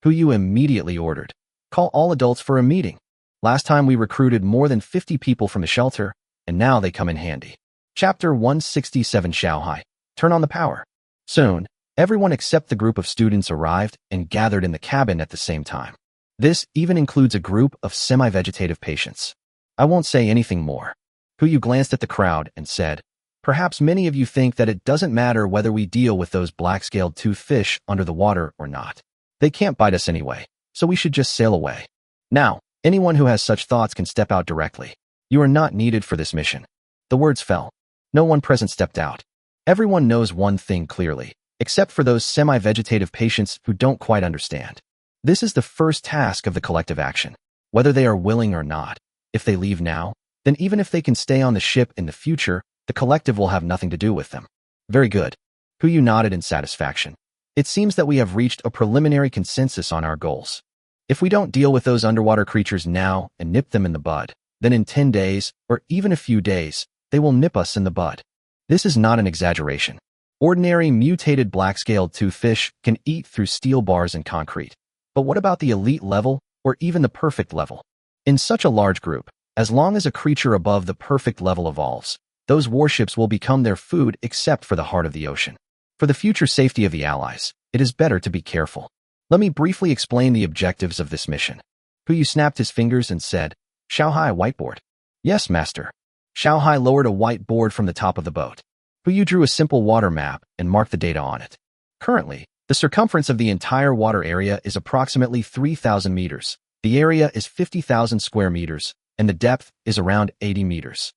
who you immediately ordered, call all adults for a meeting. Last time we recruited more than 50 people from the shelter, and now they come in handy. Chapter 167 Xiaohai, turn on the power. Soon, everyone except the group of students arrived and gathered in the cabin at the same time. This even includes a group of semi-vegetative patients. I won't say anything more. Huyu glanced at the crowd and said, perhaps many of you think that it doesn't matter whether we deal with those black-scaled tooth fish under the water or not. They can't bite us anyway, so we should just sail away. Now, anyone who has such thoughts can step out directly. You are not needed for this mission. The words fell. No one present stepped out. Everyone knows one thing clearly, except for those semi-vegetative patients who don't quite understand. This is the first task of the collective action, whether they are willing or not. If they leave now, then even if they can stay on the ship in the future, the collective will have nothing to do with them. Very good. Huyu nodded in satisfaction. It seems that we have reached a preliminary consensus on our goals. If we don't deal with those underwater creatures now and nip them in the bud, then in 10 days, or even a few days, they will nip us in the bud. This is not an exaggeration. Ordinary mutated black-scaled tooth fish can eat through steel bars and concrete. But what about the elite level, or even the perfect level? In such a large group, as long as a creature above the perfect level evolves, those warships will become their food except for the heart of the ocean. For the future safety of the allies, it is better to be careful. Let me briefly explain the objectives of this mission. Huyu snapped his fingers and said, Xiaohai, whiteboard. Yes, master. Xiaohai lowered a whiteboard from the top of the boat. Huyu drew a simple water map and marked the data on it. Currently, the circumference of the entire water area is approximately 3,000 meters. The area is 50,000 square meters, and the depth is around 80 meters.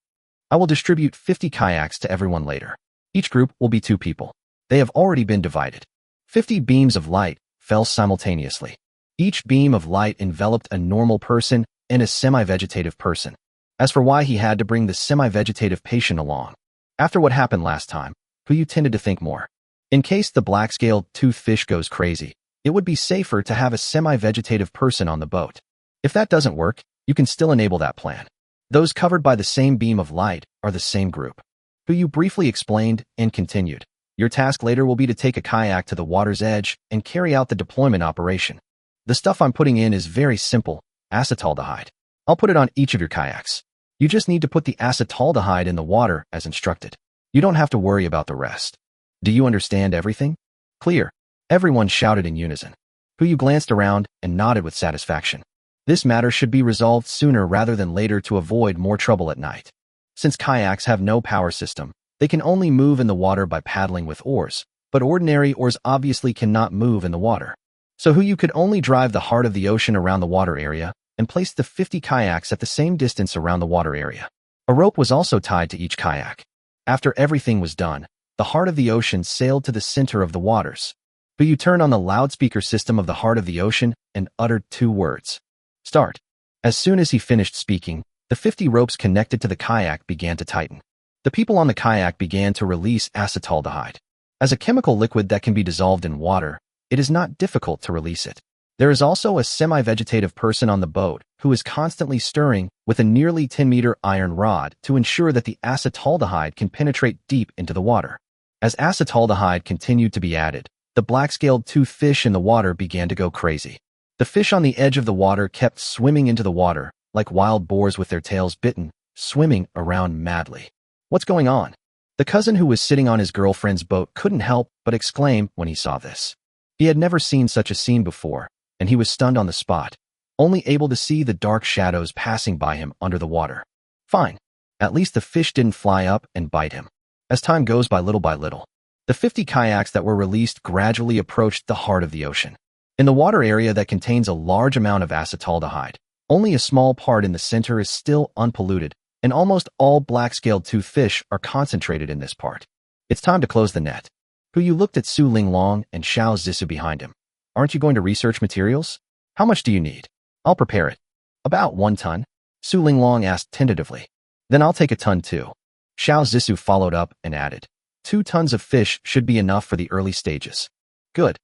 I will distribute 50 kayaks to everyone later. Each group will be 2 people. They have already been divided. 50 beams of light fell simultaneously. Each beam of light enveloped a normal person and a semi-vegetative person. As for why he had to bring the semi-vegetative patient along, after what happened last time, Huyu tended to think more. In case the black-scaled tooth fish goes crazy, it would be safer to have a semi-vegetative person on the boat. If that doesn't work, you can still enable that plan. Those covered by the same beam of light are the same group. Huyu briefly explained and continued. Your task later will be to take a kayak to the water's edge and carry out the deployment operation. The stuff I'm putting in is very simple, acetaldehyde. I'll put it on each of your kayaks. You just need to put the acetaldehyde in the water as instructed. You don't have to worry about the rest. Do you understand everything? Clear. Everyone shouted in unison. Huyu glanced around and nodded with satisfaction. This matter should be resolved sooner rather than later to avoid more trouble at night. Since kayaks have no power system, they can only move in the water by paddling with oars, but ordinary oars obviously cannot move in the water. So Huyu could only drive the heart of the ocean around the water area and place the 50 kayaks at the same distance around the water area. A rope was also tied to each kayak. After everything was done, the heart of the ocean sailed to the center of the waters. Huyu turned on the loudspeaker system of the heart of the ocean and uttered 2 words. Start. As soon as he finished speaking, the 50 ropes connected to the kayak began to tighten. The people on the kayak began to release acetaldehyde. As a chemical liquid that can be dissolved in water, it is not difficult to release it. There is also a semi-vegetative person on the boat who is constantly stirring with a nearly 10-meter iron rod to ensure that the acetaldehyde can penetrate deep into the water. As acetaldehyde continued to be added, the black-scaled tooth fish in the water began to go crazy. The fish on the edge of the water kept swimming into the water, like wild boars with their tails bitten, swimming around madly. What's going on? The cousin who was sitting on his girlfriend's boat couldn't help but exclaim when he saw this. He had never seen such a scene before, and he was stunned on the spot, only able to see the dark shadows passing by him under the water. Fine. At least the fish didn't fly up and bite him. As time goes by little, the 50 kayaks that were released gradually approached the heart of the ocean. In the water area that contains a large amount of acetaldehyde, only a small part in the center is still unpolluted, and almost all black-scaled tooth fish are concentrated in this part. It's time to close the net. Huyu looked at Su Linglong and Xiao Zissou behind him. Aren't you going to research materials? How much do you need? I'll prepare it. About 1 ton, Su Linglong asked tentatively. Then I'll take a ton too. Xiao Zissou followed up and added. 2 tons of fish should be enough for the early stages. Good.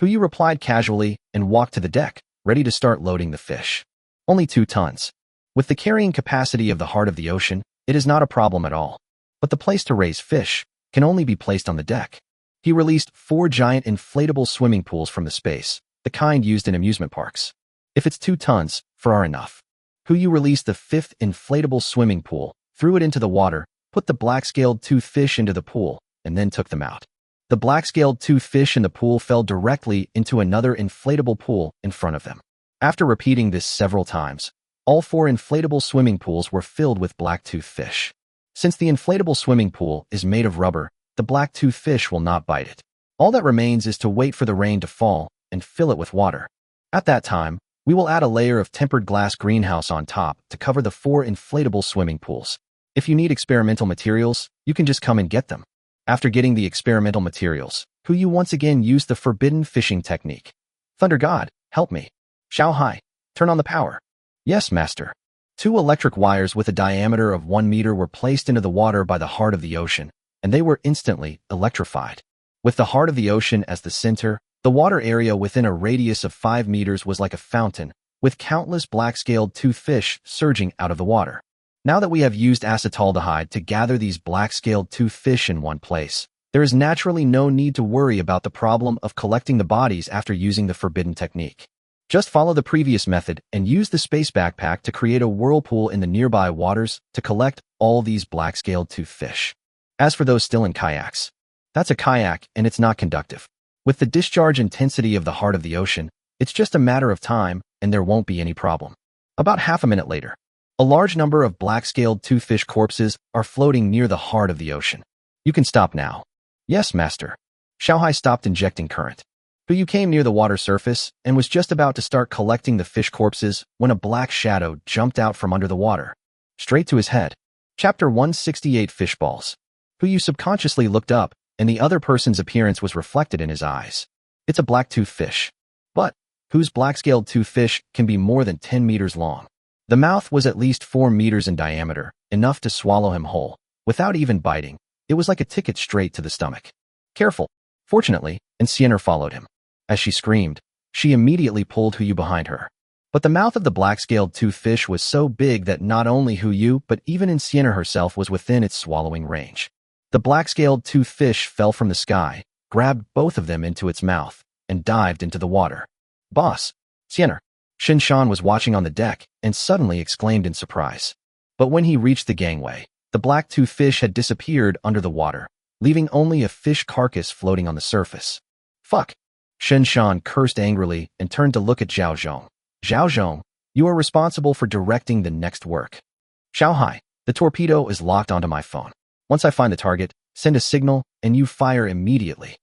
Huyu replied casually and walked to the deck, ready to start loading the fish. Only 2 tons. With the carrying capacity of the heart of the ocean, it is not a problem at all. But the place to raise fish can only be placed on the deck. He released 4 giant inflatable swimming pools from the space, the kind used in amusement parks. If it's 2 tons, far enough. Huyu released the 5th inflatable swimming pool, threw it into the water, put the black-scaled tooth fish into the pool, and then took them out. The black-scaled tooth fish in the pool fell directly into another inflatable pool in front of them. After repeating this several times, all 4 inflatable swimming pools were filled with black-tooth fish. Since the inflatable swimming pool is made of rubber, the black-tooth fish will not bite it. All that remains is to wait for the rain to fall and fill it with water. At that time, we will add a layer of tempered glass greenhouse on top to cover the 4 inflatable swimming pools. If you need experimental materials, you can just come and get them. After getting the experimental materials, Huyu once again used the forbidden fishing technique. Thunder God, help me. Xiao Hai, turn on the power. Yes, master. 2 electric wires with a diameter of 1 meter were placed into the water by the heart of the ocean, and they were instantly electrified. With the heart of the ocean as the center, the water area within a radius of 5 meters was like a fountain, with countless black-scaled tooth fish surging out of the water. Now that we have used acetaldehyde to gather these black-scaled tooth fish in one place, there is naturally no need to worry about the problem of collecting the bodies after using the forbidden technique. Just follow the previous method and use the space backpack to create a whirlpool in the nearby waters to collect all these black-scaled tooth fish. As for those still in kayaks, that's a kayak and it's not conductive. With the discharge intensity of the heart of the ocean, it's just a matter of time and there won't be any problem. About half a minute later, a large number of black-scaled toothfish corpses are floating near the heart of the ocean. You can stop now. Yes, master. Xiaohai stopped injecting current. Huyu came near the water surface and was just about to start collecting the fish corpses when a black shadow jumped out from under the water, straight to his head. Chapter 168 Fishballs. Huyu subconsciously looked up, and the other person's appearance was reflected in his eyes. It's a black-tooth fish. But whose black-scaled tooth fish can be more than 10 meters long? The mouth was at least 4 meters in diameter, enough to swallow him whole. Without even biting, it was like a ticket straight to the stomach. Careful. Fortunately, Encianer followed him. As she screamed, she immediately pulled Huyu behind her. But the mouth of the black-scaled tooth fish was so big that not only Huyu but even Encianer herself was within its swallowing range. The black-scaled tooth fish fell from the sky, grabbed both of them into its mouth, and dived into the water. Boss, Encianer. Shinshan was watching on the deck and suddenly exclaimed in surprise. But when he reached the gangway, the black-tooth fish had disappeared under the water, leaving only a fish carcass floating on the surface. Fuck! Shinshan cursed angrily and turned to look at Zhao Zhong. Zhao Zhong, you are responsible for directing the next work. Xiaohai, the torpedo is locked onto my phone. Once I find the target, send a signal and you fire immediately.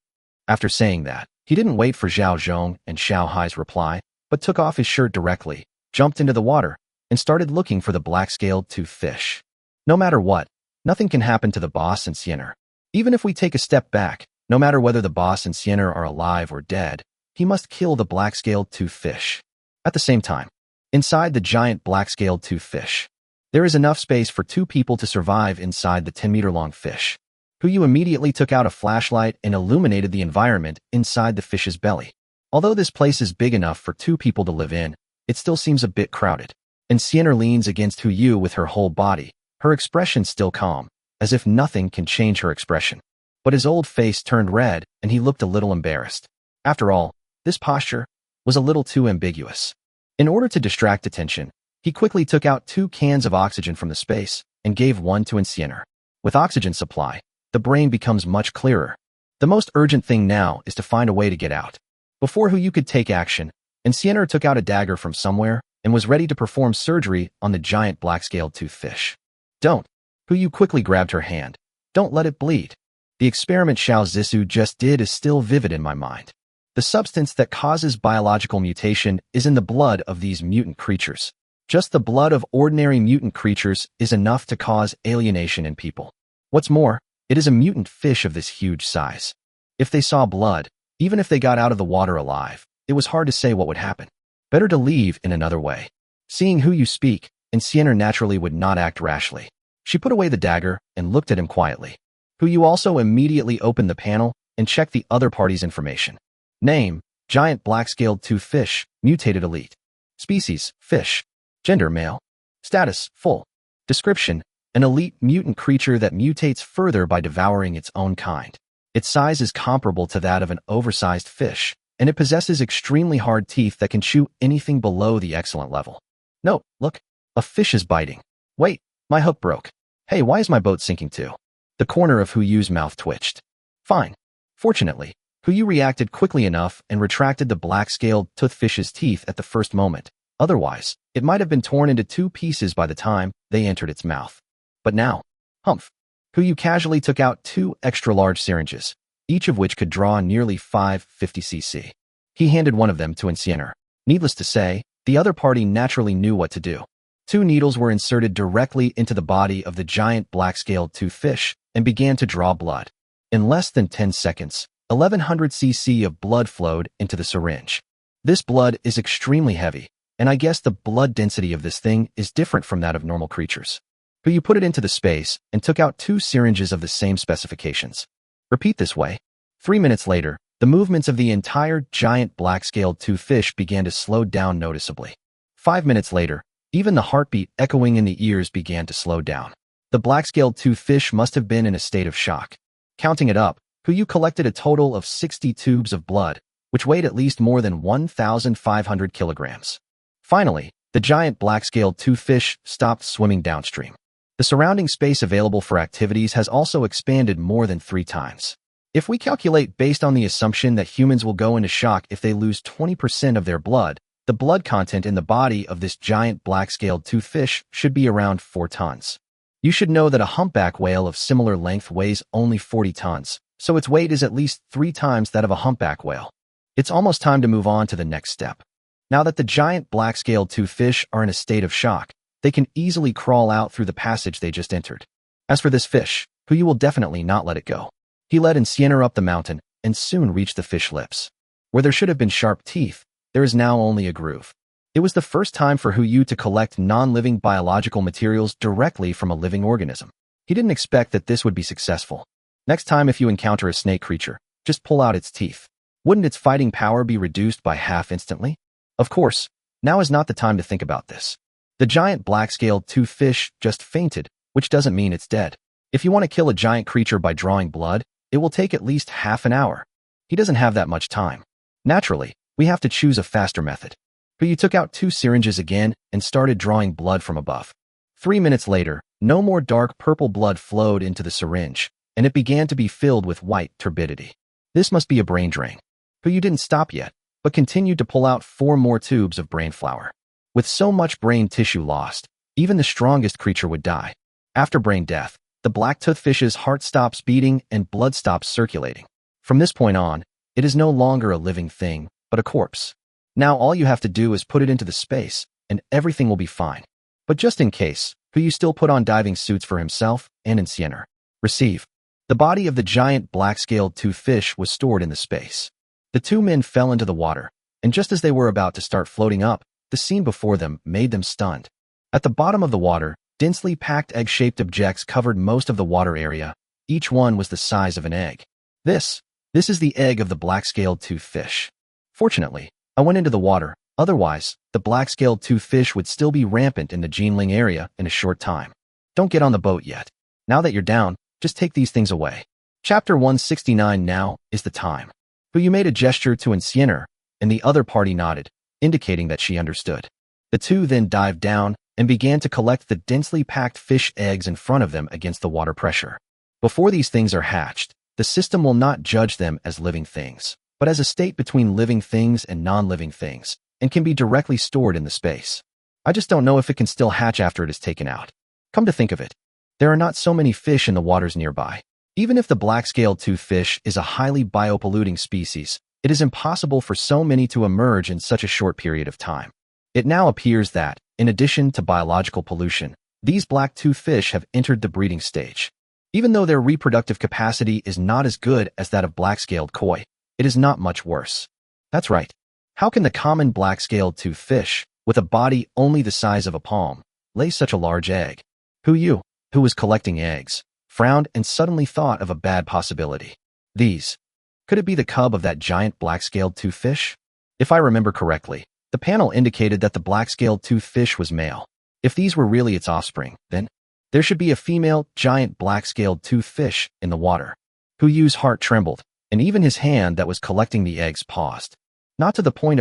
After saying that, he didn't wait for Zhao Zhong and Xiaohai's reply, but took off his shirt directly, jumped into the water, and started looking for the black-scaled tooth fish. No matter what, nothing can happen to the boss and Encianer. Even if we take a step back, no matter whether the boss and Encianer are alive or dead, he must kill the black-scaled tooth fish. At the same time, inside the giant black-scaled tooth fish, there is enough space for 2 people to survive inside the 10-meter-long fish. Huyu immediately took out a flashlight and illuminated the environment inside the fish's belly. Although this place is big enough for 2 people to live in, it still seems a bit crowded. Encianer leans against Huyu with her whole body, her expression still calm, as if nothing can change her expression. But his old face turned red and he looked a little embarrassed. After all, this posture was a little too ambiguous. In order to distract attention, he quickly took out 2 cans of oxygen from the space and gave one to Encianer. With oxygen supply, the brain becomes much clearer. The most urgent thing now is to find a way to get out. Before Huyu could take action, Encianer took out a dagger from somewhere and was ready to perform surgery on the giant black-scaled tooth fish. Don't. Huyu quickly grabbed her hand. Don't let it bleed. The experiment Xiao Zissou just did is still vivid in my mind. The substance that causes biological mutation is in the blood of these mutant creatures. Just the blood of ordinary mutant creatures is enough to cause alienation in people. What's more, it is a mutant fish of this huge size. If they saw blood, even if they got out of the water alive, it was hard to say what would happen. Better to leave in another way. Seeing Huyu speak, Encianer naturally would not act rashly. She put away the dagger and looked at him quietly. Huyu also immediately opened the panel and checked the other party's information. Name, giant black-scaled tooth fish, Mutated elite. Species, fish. Gender, male. Status, full. Description, an elite mutant creature that mutates further by devouring its own kind. Its size is comparable to that of an oversized fish, and it possesses extremely hard teeth that can chew anything below the excellent level. No, look, a fish is biting. Wait, my hook broke. Hey, why is my boat sinking too? The corner of Huyu's mouth twitched. Fine. Fortunately, Huyu reacted quickly enough and retracted the black-scaled toothfish's teeth at the first moment. Otherwise, it might have been torn into 2 pieces by the time they entered its mouth. But now, humph. Huyu casually took out 2 extra-large syringes, each of which could draw nearly 550 cc. He handed one of them to Enciener. Needless to say, the other party naturally knew what to do. 2 needles were inserted directly into the body of the giant black-scaled toothfish and began to draw blood. In less than 10 seconds, 1100 cc of blood flowed into the syringe. This blood is extremely heavy, and I guess the blood density of this thing is different from that of normal creatures. But you put it into the space and took out 2 syringes of the same specifications. Repeat this way. 3 minutes later, the movements of the entire giant black-scaled toothfish began to slow down noticeably. 5 minutes later, even the heartbeat echoing in the ears began to slow down. The black-scaled toothfish must have been in a state of shock. Counting it up, Huyu collected a total of 60 tubes of blood, which weighed at least more than 1,500 kilograms. Finally, the giant black-scaled toothfish stopped swimming downstream. The surrounding space available for activities has also expanded more than 3 times. If we calculate based on the assumption that humans will go into shock if they lose 20% of their blood, the blood content in the body of this giant black-scaled toothfish should be around 4 tons. You should know that a humpback whale of similar length weighs only 40 tons, so its weight is at least 3 times that of a humpback whale. It's almost time to move on to the next step. Now that the giant black-scaled toothfish are in a state of shock, they can easily crawl out through the passage they just entered. As for this fish, Huyu will definitely not let it go. He led Enciener up the mountain and soon reached the fish lips. Where there should have been sharp teeth, there is now only a groove. It was the first time for Huyu to collect non-living biological materials directly from a living organism. He didn't expect that this would be successful. Next time if you encounter a snake creature, just pull out its teeth. Wouldn't its fighting power be reduced by half instantly? Of course, now is not the time to think about this. The giant black-scaled toothfish just fainted, which doesn't mean it's dead. If you want to kill a giant creature by drawing blood, it will take at least half an hour. He doesn't have that much time. Naturally, we have to choose a faster method. But you took out 2 syringes again and started drawing blood from above. 3 minutes later, no more dark purple blood flowed into the syringe, and it began to be filled with white turbidity. This must be a brain drain. But you didn't stop yet, but continued to pull out 4 more tubes of brain flour. With so much brain tissue lost, even the strongest creature would die. After brain death, the black toothfish's heart stops beating and blood stops circulating. From this point on, it is no longer a living thing, but a corpse. Now all you have to do is put it into the space, and everything will be fine. But just in case, Huyu still put on diving suits for himself and Enciener. Receive. The body of the giant black-scaled toothfish was stored in the space. The 2 men fell into the water, and just as they were about to start floating up, the scene before them made them stunned. At the bottom of the water, densely packed egg-shaped objects covered most of the water area. Each one was the size of an egg. This is the egg of the black-scaled toothfish. Fortunately, I went into the water, otherwise, the black-scaled toothfish would still be rampant in the Jinling area in a short time. Don't get on the boat yet. Now that you're down, just take these things away. Chapter 169 Now is the time. Huyu made a gesture to Enciener, and the other party nodded, indicating that she understood. The 2 then dived down and began to collect the densely packed fish eggs in front of them against the water pressure. Before these things are hatched, the system will not judge them as living things, but as a state between living things and non-living things, and can be directly stored in the space. I just don't know if it can still hatch after it is taken out. Come to think of it, there are not so many fish in the waters nearby. Even if the black-scaled toothfish is a highly biopolluting species, it is impossible for so many to emerge in such a short period of time. It now appears that, in addition to biological pollution, these black toothfish have entered the breeding stage. Even though their reproductive capacity is not as good as that of black-scaled koi, it is not much worse. That's right. How can the common black-scaled toothfish, with a body only the size of a palm, lay such a large egg? Huyu, who was collecting eggs, frowned and suddenly thought of a bad possibility. Could it be the cub of that giant black-scaled toothfish? If I remember correctly, The panel indicated that the black-scaled tooth fish was male. If these were really its offspring, then there should be a female, giant black-scaled tooth fish in the water. Huyu's heart trembled, and even his hand that was collecting the eggs paused. Not to the point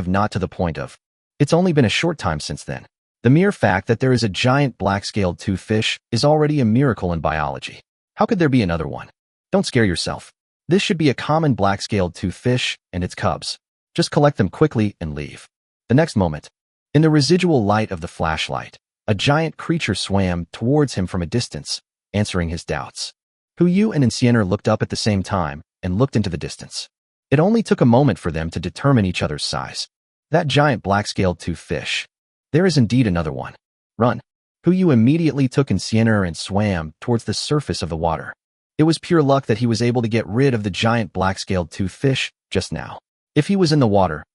of. It's only been a short time since then. The mere fact that there is a giant black-scaled tooth fish is already a miracle in biology. How could there be another one? Don't scare yourself. This should be a common black-scaled tooth fish and its cubs. Just collect them quickly and leave. The next moment, in the residual light of the flashlight, a giant creature swam towards him from a distance, answering his doubts. Huyu and Insienner looked up at the same time and looked into the distance. It only took a moment for them to determine each other's size. That giant black-scaled tooth fish. There is indeed another one. Run. Huyu immediately took Insienner and swam towards the surface of the water. It was pure luck that he was able to get rid of the giant black-scaled tooth fish just now. If he was in the water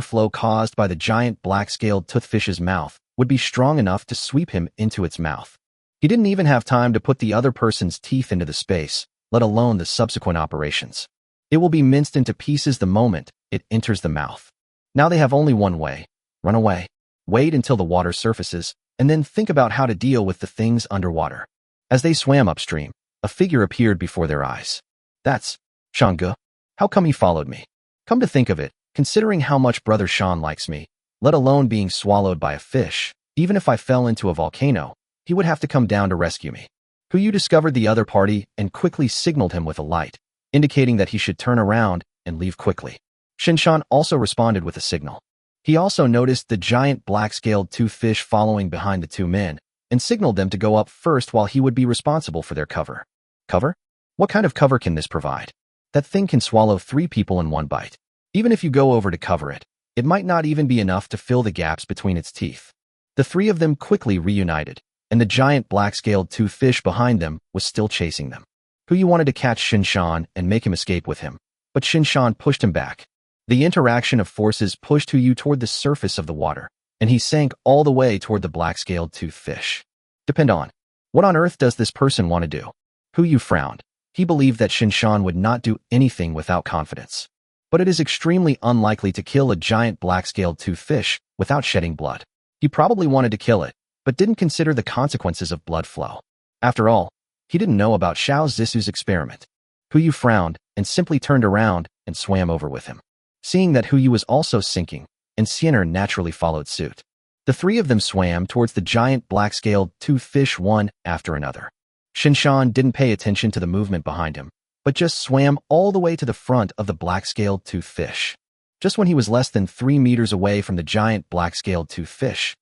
flow caused by the giant black-scaled toothfish's mouth would be strong enough to sweep him into its mouth. He didn't even have time to put the other person's teeth into the space, let alone the subsequent operations. It will be minced into pieces the moment it enters the mouth. Now they have only one way. Run away. Wait until the water surfaces, and then think about how to deal with the things underwater. As they swam upstream, a figure appeared before their eyes. That's Shang-ge. How come he followed me? Come to think of it, considering how much Brother Shan likes me, let alone being swallowed by a fish, even if I fell into a volcano, he would have to come down to rescue me. Huyu discovered the other party and quickly signaled him with a light, indicating that he should turn around and leave quickly. Shinshan also responded with a signal. He also noticed the giant black-scaled tooth fish following behind the two men and signaled them to go up first while he would be responsible for their cover. Cover? What kind of cover can this provide? That thing can swallow 3 people in one bite. Even if you go over to cover it, it might not even be enough to fill the gaps between its teeth. The 3 of them quickly reunited, and the giant black-scaled tooth fish behind them was still chasing them. Huyu wanted to catch Shinshan and make him escape with him, but Shinshan pushed him back. The interaction of forces pushed Huyu toward the surface of the water, and he sank all the way toward the black-scaled tooth fish. Depend on. What on earth does this person want to do? Huyu frowned. He believed that Shinshan would not do anything without confidence. But it is extremely unlikely to kill a giant black-scaled tooth fish without shedding blood. He probably wanted to kill it, but didn't consider the consequences of blood flow. After all, he didn't know about Xiao Zisu's experiment. Huyu frowned and simply turned around and swam over with him. Seeing that Huyu was also sinking, Insienner naturally followed suit. The 3 of them swam towards the giant black-scaled tooth fish one after another. Shinshan didn't pay attention to the movement behind him, but just swam all the way to the front of the black-scaled tooth fish. Just when he was less than 3 meters away from the giant black-scaled tooth fish,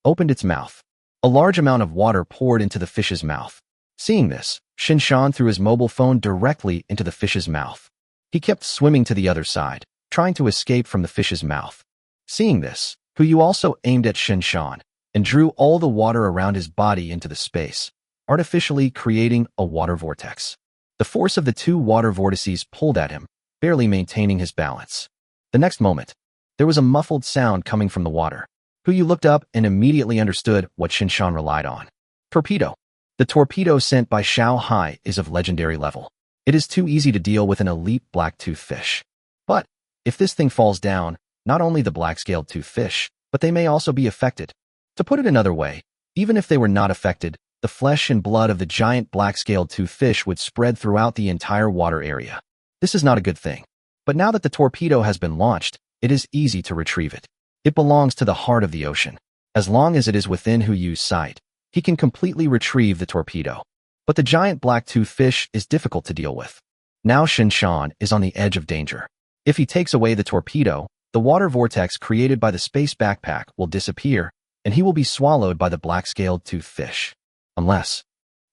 opened its mouth. A large amount of water poured into the fish's mouth. Seeing this, Shinshan threw his mobile phone directly into the fish's mouth. He kept swimming to the other side, trying to escape from the fish's mouth. Seeing this, Huyu also aimed at Shinshan and drew all the water around his body into the space, artificially creating a water vortex. The force of the 2 water vortices pulled at him, barely maintaining his balance. The next moment, there was a muffled sound coming from the water. Huyu looked up and immediately understood what Shinshan relied on. Torpedo. The torpedo sent by Xiao Hai is of legendary level. It is too easy to deal with an elite black-tooth fish. But, if this thing falls down, not only the black-scaled tooth fish, but they may also be affected. To put it another way, even if they were not affected, the flesh and blood of the giant black-scaled tooth fish would spread throughout the entire water area. This is not a good thing. But now that the torpedo has been launched, it is easy to retrieve it. It belongs to the heart of the ocean. As long as it is within Huyu's sight, he can completely retrieve the torpedo. But the giant black-tooth fish is difficult to deal with. Now Shinshan is on the edge of danger. If he takes away the torpedo, the water vortex created by the space backpack will disappear, and he will be swallowed by the black-scaled tooth fish. Unless.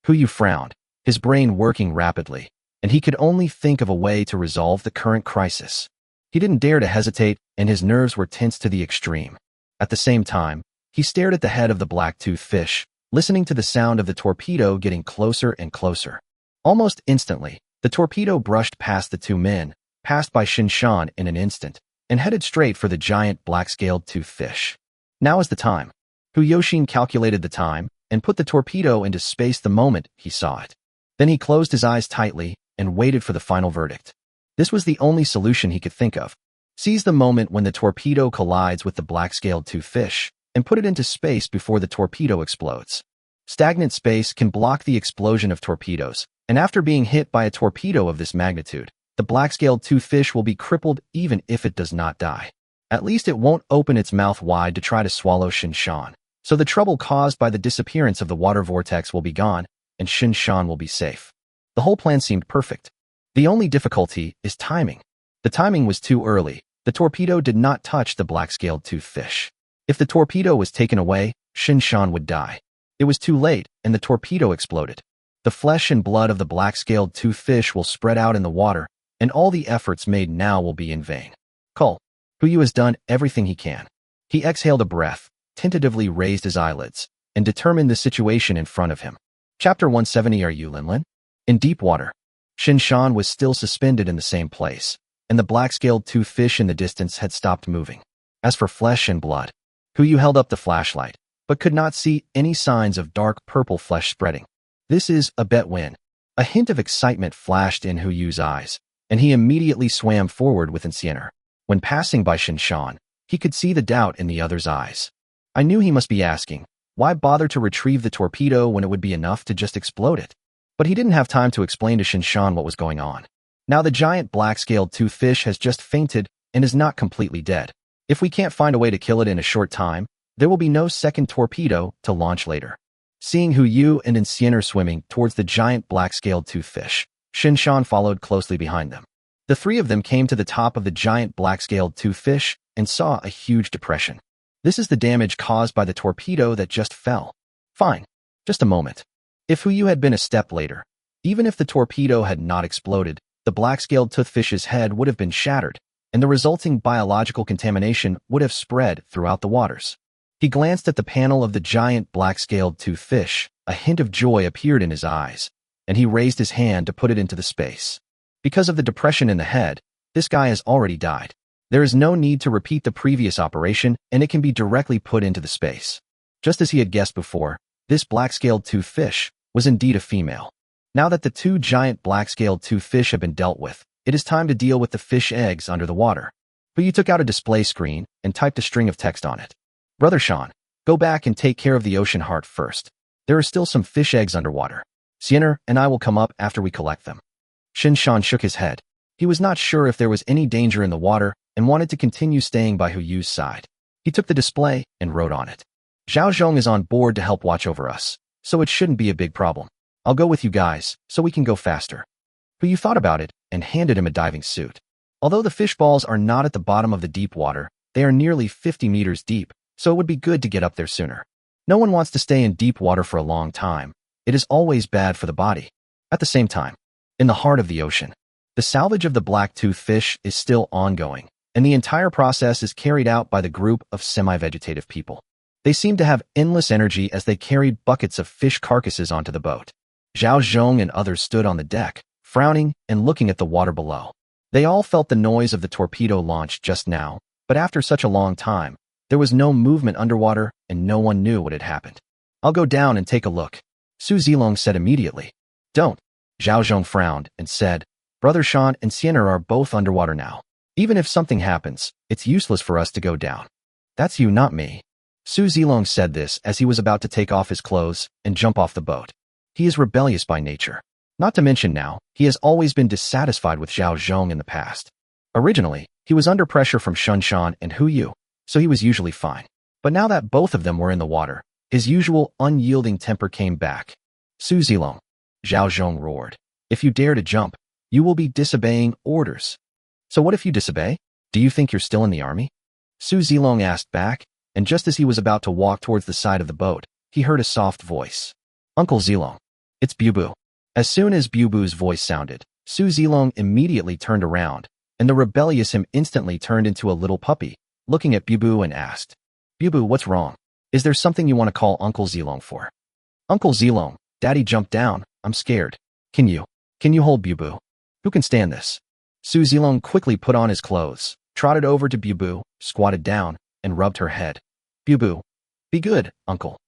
Huyu frowned, his brain working rapidly, and he could only think of a way to resolve the current crisis. He didn't dare to hesitate, and his nerves were tense to the extreme. At the same time, he stared at the head of the black-tooth fish, listening to the sound of the torpedo getting closer and closer. Almost instantly, the torpedo brushed past the 2 men, passed by Shinshan in an instant, and headed straight for the giant black-scaled tooth fish. Now is the time. Huyoshin calculated the time and put the torpedo into space the moment he saw it. Then he closed his eyes tightly and waited for the final verdict. This was the only solution he could think of. Seize the moment when the torpedo collides with the black-scaled tooth fish, and put it into space before the torpedo explodes. Stagnant space can block the explosion of torpedoes, and after being hit by a torpedo of this magnitude, the black-scaled tooth fish will be crippled even if it does not die. At least it won't open its mouth wide to try to swallow Shinshan, so the trouble caused by the disappearance of the water vortex will be gone, and Shinshan will be safe. The whole plan seemed perfect. The only difficulty is timing. The timing was too early. The torpedo did not touch the black-scaled tooth fish. If the torpedo was taken away, Shinshan would die. It was too late, and the torpedo exploded. The flesh and blood of the black-scaled tooth fish will spread out in the water, and all the efforts made now will be in vain. Huyu has done everything he can. He exhaled a breath, tentatively raised his eyelids, and determined the situation in front of him. Chapter 170. Are you Linlin? In deep water, Shinshan was still suspended in the same place, and the black-scaled tooth fish in the distance had stopped moving. As for flesh and blood, Huyu held up the flashlight, but could not see any signs of dark purple flesh spreading. This is a bet win. A hint of excitement flashed in Huyu's eyes, and he immediately swam forward with Insienner. When passing by Shinshan, he could see the doubt in the other's eyes. I knew he must be asking, why bother to retrieve the torpedo when it would be enough to just explode it? But he didn't have time to explain to Shinshan what was going on. Now the giant black-scaled tooth fish has just fainted and is not completely dead. If we can't find a way to kill it in a short time, there will be no second torpedo to launch later. Seeing Huyu and Insienner swimming towards the giant black-scaled tooth fish, Shinshan followed closely behind them. The three of them came to the top of the giant black-scaled tooth fish and saw a huge depression. This is the damage caused by the torpedo that just fell. Fine. Just a moment. If Huyu had been a step later, even if the torpedo had not exploded, the black-scaled toothfish's head would have been shattered, and the resulting biological contamination would have spread throughout the waters. He glanced at the panel of the giant black-scaled toothfish. A hint of joy appeared in his eyes, and he raised his hand to put it into the space. Because of the depression in the head, this guy has already died. There is no need to repeat the previous operation, and it can be directly put into the space. Just as he had guessed before, this black-scaled toothfish was indeed a female. Now that the two giant black-scaled toothfish have been dealt with, it is time to deal with the fish eggs under the water. Huyu took out a display screen and typed a string of text on it. Brother Sean, go back and take care of the ocean heart first. There are still some fish eggs underwater. Sienner and I will come up after we collect them. Shinshan shook his head. He was not sure if there was any danger in the water and wanted to continue staying by Huyu's side. He took the display and wrote on it. Zhao Zhong is on board to help watch over us, so it shouldn't be a big problem. I'll go with you guys, so we can go faster. Huyu thought about it and handed him a diving suit. Although the fish balls are not at the bottom of the deep water, they are nearly 50 meters deep, so it would be good to get up there sooner. No one wants to stay in deep water for a long time. It is always bad for the body. At the same time, in the heart of the ocean, the salvage of the black-toothed fish is still ongoing, and the entire process is carried out by the group of semi-vegetative people. They seem to have endless energy as they carried buckets of fish carcasses onto the boat. Zhao Zhong and others stood on the deck, frowning and looking at the water below. They all felt the noise of the torpedo launch just now, but after such a long time, there was no movement underwater and no one knew what had happened. I'll go down and take a look, Su Zilong said immediately. Don't. Zhao Zhong frowned and said, Brother Sean and Sienner are both underwater now. Even if something happens, it's useless for us to go down. That's you, not me. Su Zilong said this as he was about to take off his clothes and jump off the boat. He is rebellious by nature. Not to mention now, he has always been dissatisfied with Zhao Zhong in the past. Originally, he was under pressure from Shinshan and Huyu, so he was usually fine. But now that both of them were in the water, his usual unyielding temper came back. Su Zilong, Zhao Zhong roared. If you dare to jump, you will be disobeying orders. So what if you disobey? Do you think you're still in the army? Su Zilong asked back, and just as he was about to walk towards the side of the boat, he heard a soft voice. Uncle Zilong. It's Bubu. As soon as Bubu's voice sounded, Su Zilong immediately turned around, and the rebellious him instantly turned into a little puppy, looking at Bubu and asked, Bubu, what's wrong? Is there something you want to call Uncle Zilong for? Uncle Zilong, Daddy jumped down, I'm scared. Can you hold Bubu? Who can stand this? Su Zilong quickly put on his clothes, trotted over to Bubu, squatted down, and rubbed her head. Bubu, be good, uncle.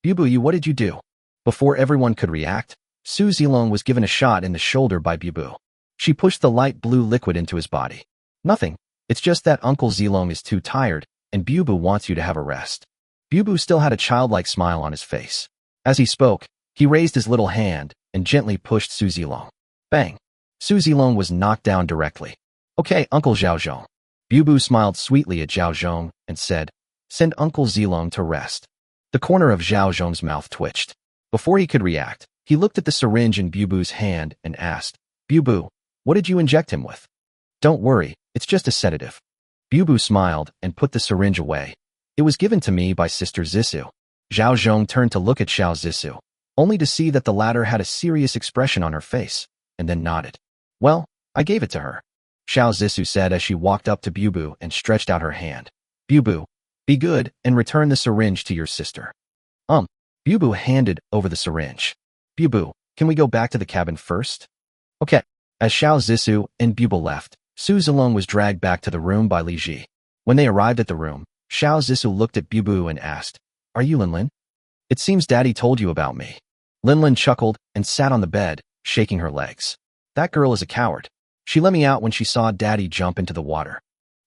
Bubu, what did you do? Before everyone could react, Su Zilong was given a shot in the shoulder by Bubu. She pushed the light blue liquid into his body. Nothing. It's just that Uncle Zilong is too tired, and Bubu wants you to have a rest. Bubu still had a childlike smile on his face. As he spoke, he raised his little hand and gently pushed Su Zilong. Bang! Su Zilong was knocked down directly. Okay, Uncle Zhaozhong. Bubu smiled sweetly at Zhaozhong and said, send Uncle Zilong to rest. The corner of Zhaozhong's mouth twitched. Before he could react, he looked at the syringe in Bubu's hand and asked, Bubu, what did you inject him with? Don't worry, it's just a sedative. Bubu smiled and put the syringe away. It was given to me by Sister Zissou. Zhaozhong turned to look at Xiao Zissou, only to see that the latter had a serious expression on her face, and then nodded. Well, I gave it to her. Xiao Zissou said as she walked up to Bubu and stretched out her hand. Bubu, be good and return the syringe to your sister. Bubu handed over the syringe. Bubu, can we go back to the cabin first? Okay. As Xiao Zissou and Bubu left, Su Zilong was dragged back to the room by Li Ji. When they arrived at the room, Xiao Zissou looked at Bubu and asked, are you Linlin? It seems Daddy told you about me. Linlin chuckled and sat on the bed, shaking her legs. That girl is a coward. She let me out when she saw Daddy jump into the water.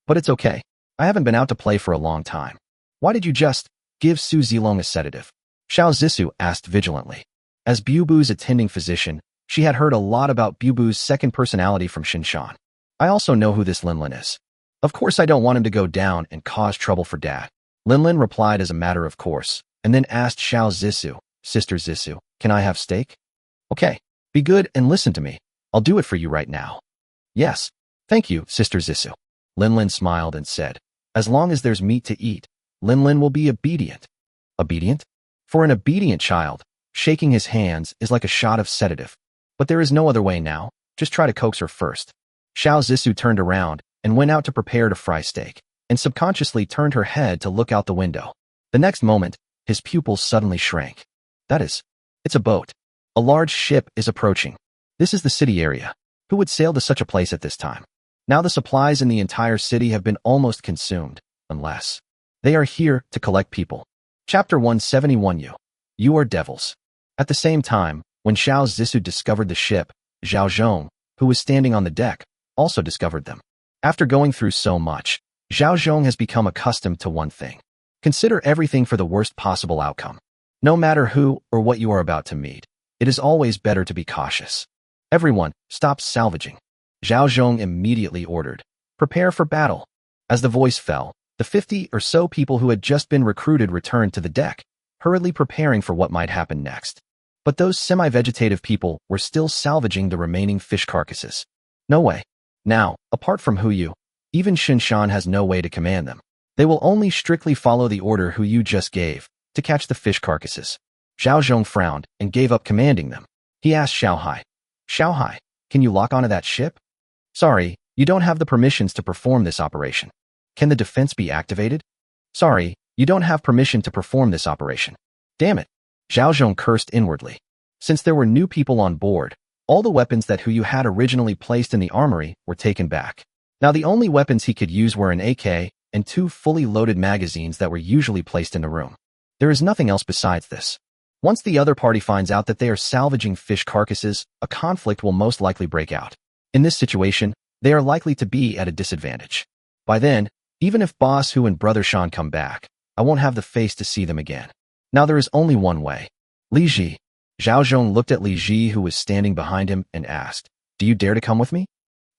But it's okay. I haven't been out to play for a long time. Why did you just give Su Zilong a sedative? Xiao Zissou asked vigilantly. As Bubu's attending physician, she had heard a lot about Bubu's second personality from Shinshan. I also know who this Linlin is. Of course I don't want him to go down and cause trouble for Dad. Linlin replied as a matter of course, and then asked Xiao Zissou, Sister Zissou, can I have steak? Okay, be good and listen to me. I'll do it for you right now. Yes, thank you, Sister Zissou. Linlin smiled and said, as long as there's meat to eat, Linlin will be obedient. Obedient? For an obedient child, shaking his hands is like a shot of sedative. But there is no other way now, just try to coax her first. Xiao Zissou turned around and went out to prepare to fry steak, and subconsciously turned her head to look out the window. The next moment, his pupils suddenly shrank. That is, it's a boat. A large ship is approaching. This is the city area. Who would sail to such a place at this time? Now the supplies in the entire city have been almost consumed, unless they are here to collect people. Chapter 171 You are devils. At the same time, when Xiao Zissou discovered the ship, Zhaozhong, who was standing on the deck, also discovered them. After going through so much, Zhaozhong has become accustomed to one thing. Consider everything for the worst possible outcome. No matter who or what you are about to meet, it is always better to be cautious. Everyone, stop salvaging. Zhaozhong immediately ordered, prepare for battle. As the voice fell, the 50 or so people who had just been recruited returned to the deck, hurriedly preparing for what might happen next. But those semi-vegetative people were still salvaging the remaining fish carcasses. No way. Now, apart from Huyu, even Shinshan has no way to command them. They will only strictly follow the order Huyu just gave, to catch the fish carcasses. Zhaozhong frowned and gave up commanding them. He asked Xiaohai, Xiaohai, can you lock onto that ship? Sorry, you don't have the permissions to perform this operation. Can the defense be activated? Sorry, you don't have permission to perform this operation. Damn it. Zhaozhong cursed inwardly. Since there were new people on board, all the weapons that Huyu had originally placed in the armory were taken back. Now the only weapons he could use were an AK and 2 fully loaded magazines that were usually placed in the room. There is nothing else besides this. Once the other party finds out that they are salvaging fish carcasses, a conflict will most likely break out. In this situation, they are likely to be at a disadvantage. By then, even if Boss Hu and Brother Shan come back, I won't have the face to see them again. Now there is only one way. Li Ji. Zhaozhong looked at Li Ji, who was standing behind him, and asked, do you dare to come with me?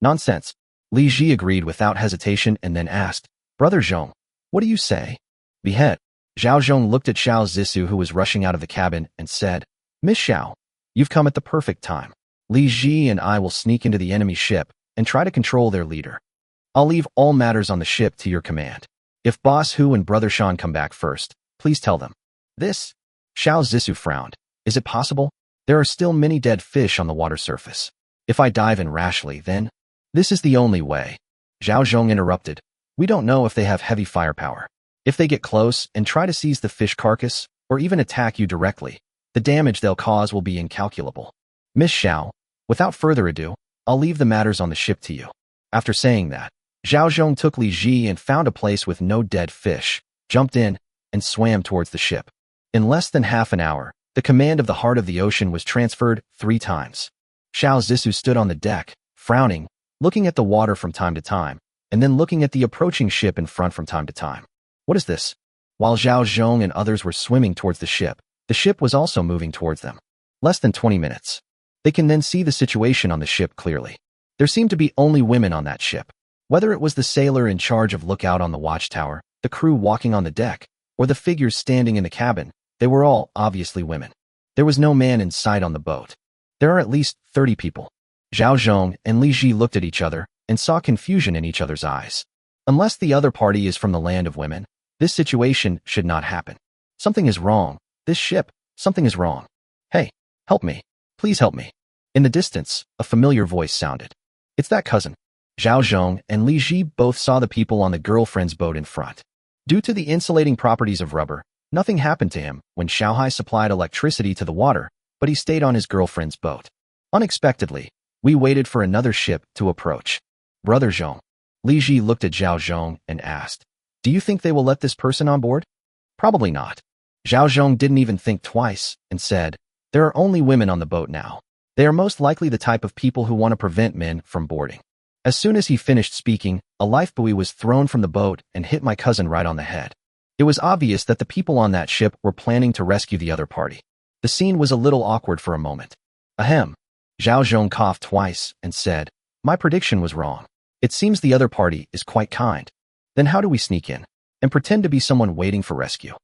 Nonsense. Li Ji agreed without hesitation and then asked, Brother Zhong, what do you say? Behead. Zhaozhong looked at Xiao Zissou, who was rushing out of the cabin, and said, Miss Xiao, you've come at the perfect time. Li Ji and I will sneak into the enemy ship and try to control their leader. I'll leave all matters on the ship to your command. If Boss Hu and Brother Shan come back first, please tell them. This? Xiao Zissou frowned. Is it possible? There are still many dead fish on the water surface. If I dive in rashly, then? This is the only way. Zhaozhong interrupted. We don't know if they have heavy firepower. If they get close and try to seize the fish carcass, or even attack you directly, the damage they'll cause will be incalculable. Miss Xiao, without further ado, I'll leave the matters on the ship to you. After saying that, Zhaozhong took Li Ji and found a place with no dead fish, jumped in, and swam towards the ship. In less than half an hour, the command of the heart of the ocean was transferred 3 times. Xiao Zissou stood on the deck, frowning, looking at the water from time to time, and then looking at the approaching ship in front from time to time. What is this? While Zhao Zhong and others were swimming towards the ship was also moving towards them. Less than 20 minutes. They can then see the situation on the ship clearly. There seemed to be only women on that ship. Whether it was the sailor in charge of lookout on the watchtower, the crew walking on the deck, or the figures standing in the cabin, they were all obviously women. There was no man in sight on the boat. There are at least 30 people. Zhao Zhong and Li Ji looked at each other and saw confusion in each other's eyes. Unless the other party is from the land of women, this situation should not happen. Something is wrong. This ship, something is wrong. Hey, help me. Please help me. In the distance, a familiar voice sounded. It's that cousin. Zhao Zhong and Li Ji both saw the people on the girlfriend's boat in front. Due to the insulating properties of rubber, nothing happened to him when Xiaohai supplied electricity to the water, but he stayed on his girlfriend's boat. Unexpectedly, we waited for another ship to approach. Brother Zhong. Li Ji looked at Zhao Zhong and asked, do you think they will let this person on board? Probably not. Zhao Zhong didn't even think twice and said, there are only women on the boat now. They are most likely the type of people who want to prevent men from boarding. As soon as he finished speaking, a lifebuoy was thrown from the boat and hit my cousin right on the head. It was obvious that the people on that ship were planning to rescue the other party. The scene was a little awkward for a moment. Ahem. Zhao Zhong coughed twice and said, my prediction was wrong. It seems the other party is quite kind. Then how do we sneak in and pretend to be someone waiting for rescue?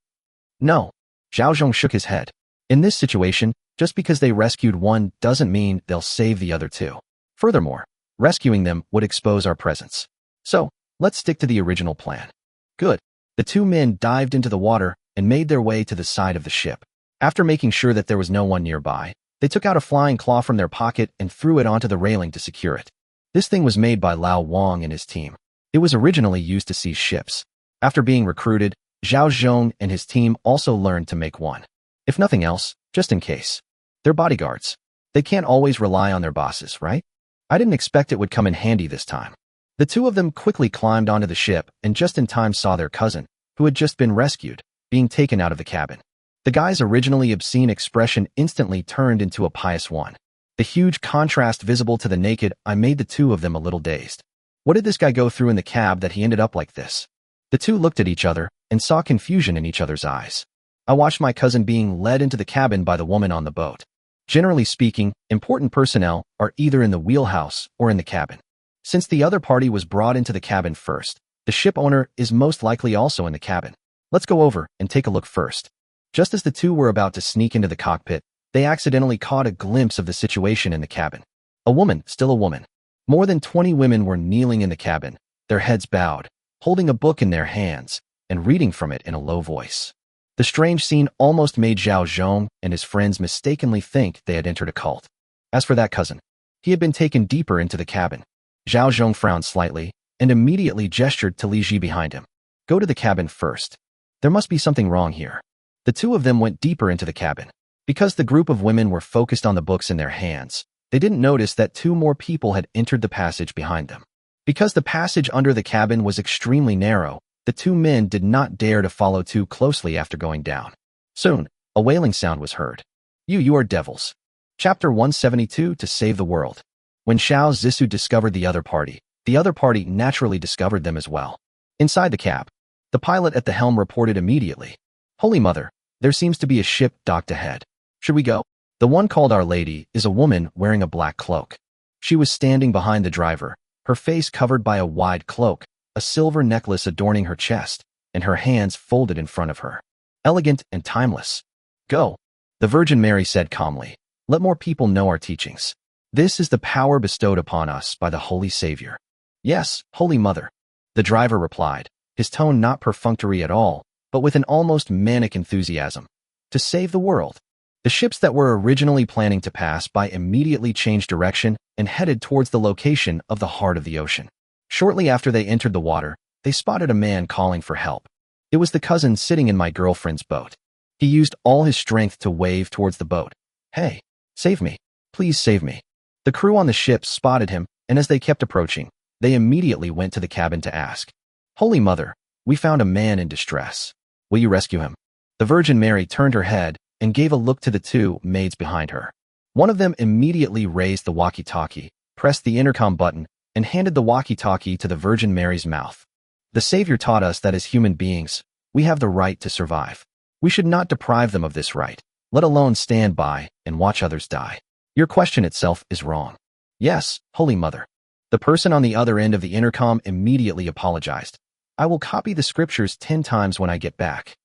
No. Zhao Zhong shook his head. In this situation, just because they rescued one doesn't mean they'll save the other two. Furthermore, rescuing them would expose our presence. So, let's stick to the original plan. Good. The two men dived into the water and made their way to the side of the ship. After making sure that there was no one nearby, they took out a flying claw from their pocket and threw it onto the railing to secure it. This thing was made by Lao Wang and his team. It was originally used to seize ships. After being recruited, Zhao Zhong and his team also learned to make one. If nothing else, just in case. They're bodyguards. They can't always rely on their bosses, right? I didn't expect it would come in handy this time. The two of them quickly climbed onto the ship and just in time saw their cousin, who had just been rescued, being taken out of the cabin. The guy's originally obscene expression instantly turned into a pious one. The huge contrast visible to the naked eye made the two of them a little dazed. What did this guy go through in the cab that he ended up like this? The two looked at each other and saw confusion in each other's eyes. I watched my cousin being led into the cabin by the woman on the boat. Generally speaking, important personnel are either in the wheelhouse or in the cabin. Since the other party was brought into the cabin first, the ship owner is most likely also in the cabin. Let's go over and take a look first. Just as the two were about to sneak into the cockpit, they accidentally caught a glimpse of the situation in the cabin. A woman, still a woman. More than 20 women were kneeling in the cabin, their heads bowed, holding a book in their hands, and reading from it in a low voice. The strange scene almost made Zhao Zhong and his friends mistakenly think they had entered a cult. As for that cousin, he had been taken deeper into the cabin. Zhao Zhong frowned slightly and immediately gestured to Li Ji behind him. Go to the cabin first. There must be something wrong here. The two of them went deeper into the cabin. Because the group of women were focused on the books in their hands, they didn't notice that two more people had entered the passage behind them. Because the passage under the cabin was extremely narrow, the two men did not dare to follow too closely after going down. Soon, a wailing sound was heard. You are devils. Chapter 172 To Save the World. When Xiao Zissou discovered the other party naturally discovered them as well. Inside the cab, the pilot at the helm reported immediately. Holy Mother, there seems to be a ship docked ahead. Should we go? The one called Our Lady is a woman wearing a black cloak. She was standing behind the driver, her face covered by a wide cloak, a silver necklace adorning her chest, and her hands folded in front of her. Elegant and timeless. Go. The Virgin Mary said calmly. Let more people know our teachings. This is the power bestowed upon us by the Holy Savior. Yes, Holy Mother. The driver replied, his tone not perfunctory at all, but with an almost manic enthusiasm. To save the world. The ships that were originally planning to pass by immediately changed direction and headed towards the location of the heart of the ocean. Shortly after they entered the water, they spotted a man calling for help. It was the cousin sitting in my girlfriend's boat. He used all his strength to wave towards the boat. Hey, save me. Please save me. The crew on the ship spotted him, and as they kept approaching, they immediately went to the cabin to ask, Holy Mother, we found a man in distress. Will you rescue him? The Virgin Mary turned her head and gave a look to the two maids behind her. One of them immediately raised the walkie-talkie, pressed the intercom button, and handed the walkie-talkie to the Virgin Mary's mouth. The Savior taught us that as human beings, we have the right to survive. We should not deprive them of this right, let alone stand by and watch others die. Your question itself is wrong. Yes, Holy Mother. The person on the other end of the intercom immediately apologized. I will copy the scriptures 10 times when I get back.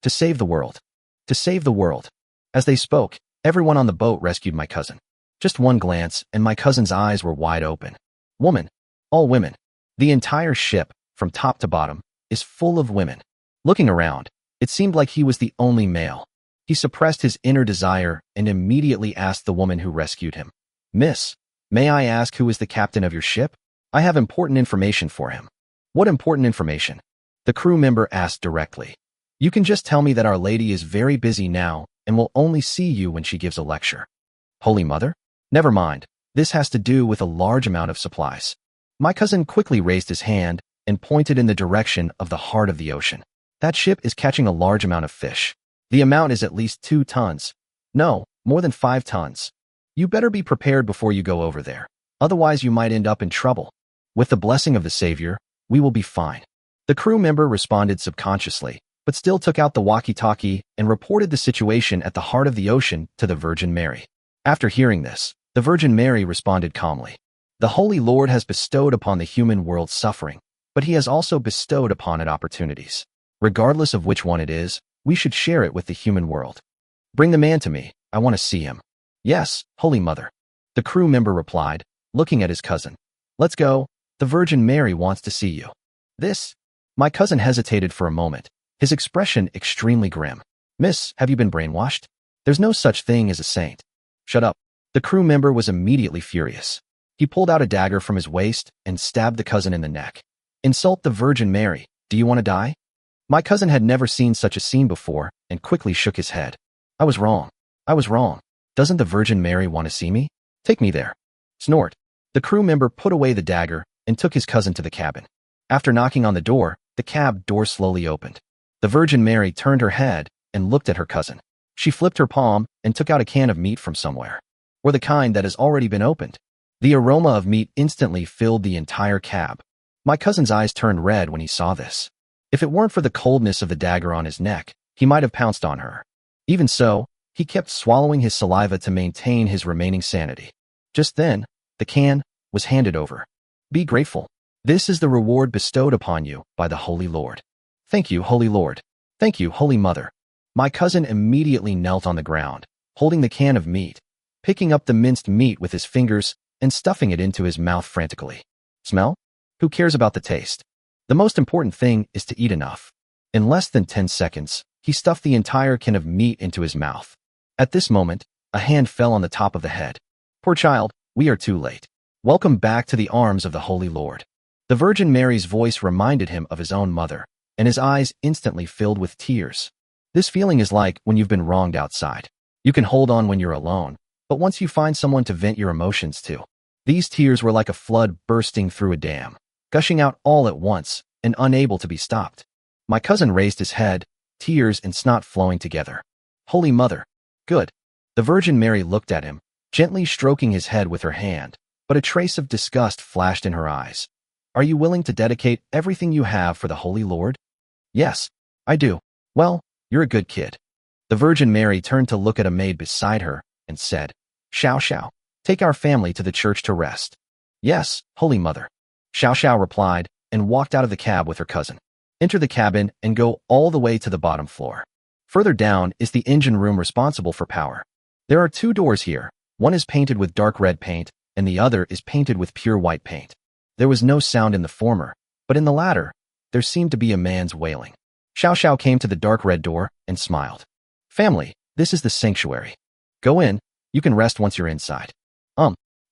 To save the world. To save the world. As they spoke, everyone on the boat rescued my cousin. Just one glance, and my cousin's eyes were wide open. Woman. All women. The entire ship, from top to bottom, is full of women. Looking around, it seemed like he was the only male. He suppressed his inner desire and immediately asked the woman who rescued him, Miss, may I ask who is the captain of your ship? I have important information for him. What important information? The crew member asked directly. You can just tell me that Our Lady is very busy now and will only see you when she gives a lecture. Holy Mother? Never mind. This has to do with a large amount of supplies. My cousin quickly raised his hand and pointed in the direction of the heart of the ocean. That ship is catching a large amount of fish. The amount is at least 2 tons. No, more than 5 tons. You better be prepared before you go over there. Otherwise, you might end up in trouble. With the blessing of the Savior, we will be fine. The crew member responded subconsciously, but still took out the walkie-talkie and reported the situation at the heart of the ocean to the Virgin Mary. After hearing this, the Virgin Mary responded calmly. The Holy Lord has bestowed upon the human world suffering, but he has also bestowed upon it opportunities. Regardless of which one it is, we should share it with the human world. Bring the man to me. I want to see him. Yes, Holy Mother. The crew member replied, looking at his cousin. Let's go. The Virgin Mary wants to see you. This? My cousin hesitated for a moment, his expression extremely grim. Miss, have you been brainwashed? There's no such thing as a saint. Shut up. The crew member was immediately furious. He pulled out a dagger from his waist and stabbed the cousin in the neck. Insult the Virgin Mary. Do you want to die? My cousin had never seen such a scene before and quickly shook his head. I was wrong. I was wrong. Doesn't the Virgin Mary want to see me? Take me there. Snort. The crew member put away the dagger and took his cousin to the cabin. After knocking on the door, the cab door slowly opened. The Virgin Mary turned her head and looked at her cousin. She flipped her palm and took out a can of meat from somewhere, or the kind that has already been opened. The aroma of meat instantly filled the entire cab. My cousin's eyes turned red when he saw this. If it weren't for the coldness of the dagger on his neck, he might have pounced on her. Even so, he kept swallowing his saliva to maintain his remaining sanity. Just then, the can was handed over. Be grateful. This is the reward bestowed upon you by the Holy Lord. Thank you, Holy Lord. Thank you, Holy Mother. My cousin immediately knelt on the ground, holding the can of meat, picking up the minced meat with his fingers and stuffing it into his mouth frantically. Smell? Who cares about the taste? The most important thing is to eat enough. In less than 10 seconds, he stuffed the entire can of meat into his mouth. At this moment, a hand fell on the top of the head. Poor child, we are too late. Welcome back to the arms of the Holy Lord. The Virgin Mary's voice reminded him of his own mother, and his eyes instantly filled with tears. This feeling is like when you've been wronged outside. You can hold on when you're alone, but once you find someone to vent your emotions to. These tears were like a flood bursting through a dam, gushing out all at once and unable to be stopped. My cousin raised his head, tears and snot flowing together. Holy Mother. Good. The Virgin Mary looked at him, gently stroking his head with her hand, but a trace of disgust flashed in her eyes. Are you willing to dedicate everything you have for the Holy Lord? Yes, I do. Well, you're a good kid. The Virgin Mary turned to look at a maid beside her and said, Xiao Xiao, take our family to the church to rest. Yes, Holy Mother. Xiao Xiao replied and walked out of the cab with her cousin. Enter the cabin and go all the way to the bottom floor. Further down is the engine room responsible for power. There are 2 doors here. One is painted with dark red paint and the other is painted with pure white paint. There was no sound in the former, but in the latter, there seemed to be a man's wailing. Xiao Xiao came to the dark red door and smiled. Family, this is the sanctuary. Go in, you can rest once you're inside.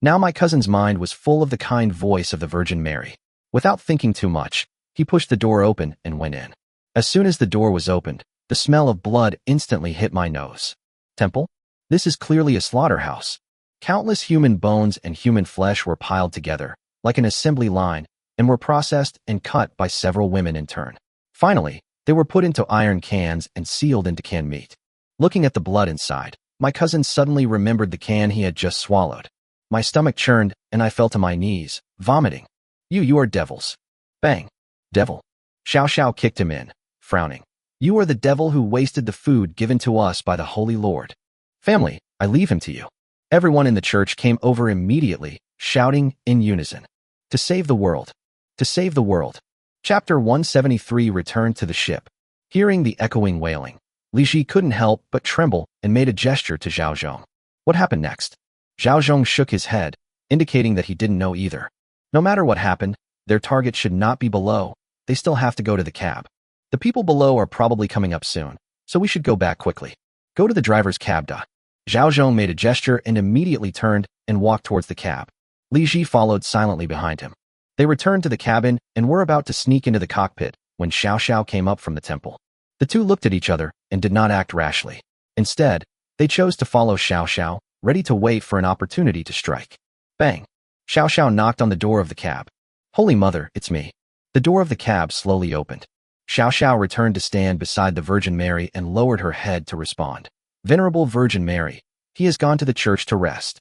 Now my cousin's mind was full of the kind voice of the Virgin Mary. Without thinking too much, he pushed the door open and went in. As soon as the door was opened, the smell of blood instantly hit my nose. Temple? This is clearly a slaughterhouse. Countless human bones and human flesh were piled together, like an assembly line, and were processed and cut by several women in turn. Finally, they were put into iron cans and sealed into canned meat. Looking at the blood inside, my cousin suddenly remembered the can he had just swallowed. My stomach churned, and I fell to my knees, vomiting. You are devils. Bang. Devil. Xiao Xiao kicked him in, frowning. You are the devil who wasted the food given to us by the Holy Lord. Family, I leave him to you. Everyone in the church came over immediately, shouting in unison. To save the world. To save the world. Chapter 173 returned to the ship. Hearing the echoing wailing, Li Ji couldn't help but tremble and made a gesture to Zhao Zhong. What happened next? Zhao Zhong shook his head, indicating that he didn't know either. No matter what happened, their target should not be below. They still have to go to the cab. The people below are probably coming up soon, so we should go back quickly. Go to the driver's cab. Zhao Zhong made a gesture and immediately turned and walked towards the cab. Li Ji followed silently behind him. They returned to the cabin and were about to sneak into the cockpit when Xiao Xiao came up from the temple. The two looked at each other and did not act rashly. Instead, they chose to follow Xiao Xiao, ready to wait for an opportunity to strike. Bang! Xiao Xiao knocked on the door of the cab. Holy Mother, it's me. The door of the cab slowly opened. Xiao Xiao returned to stand beside the Virgin Mary and lowered her head to respond. Venerable Virgin Mary, he has gone to the church to rest.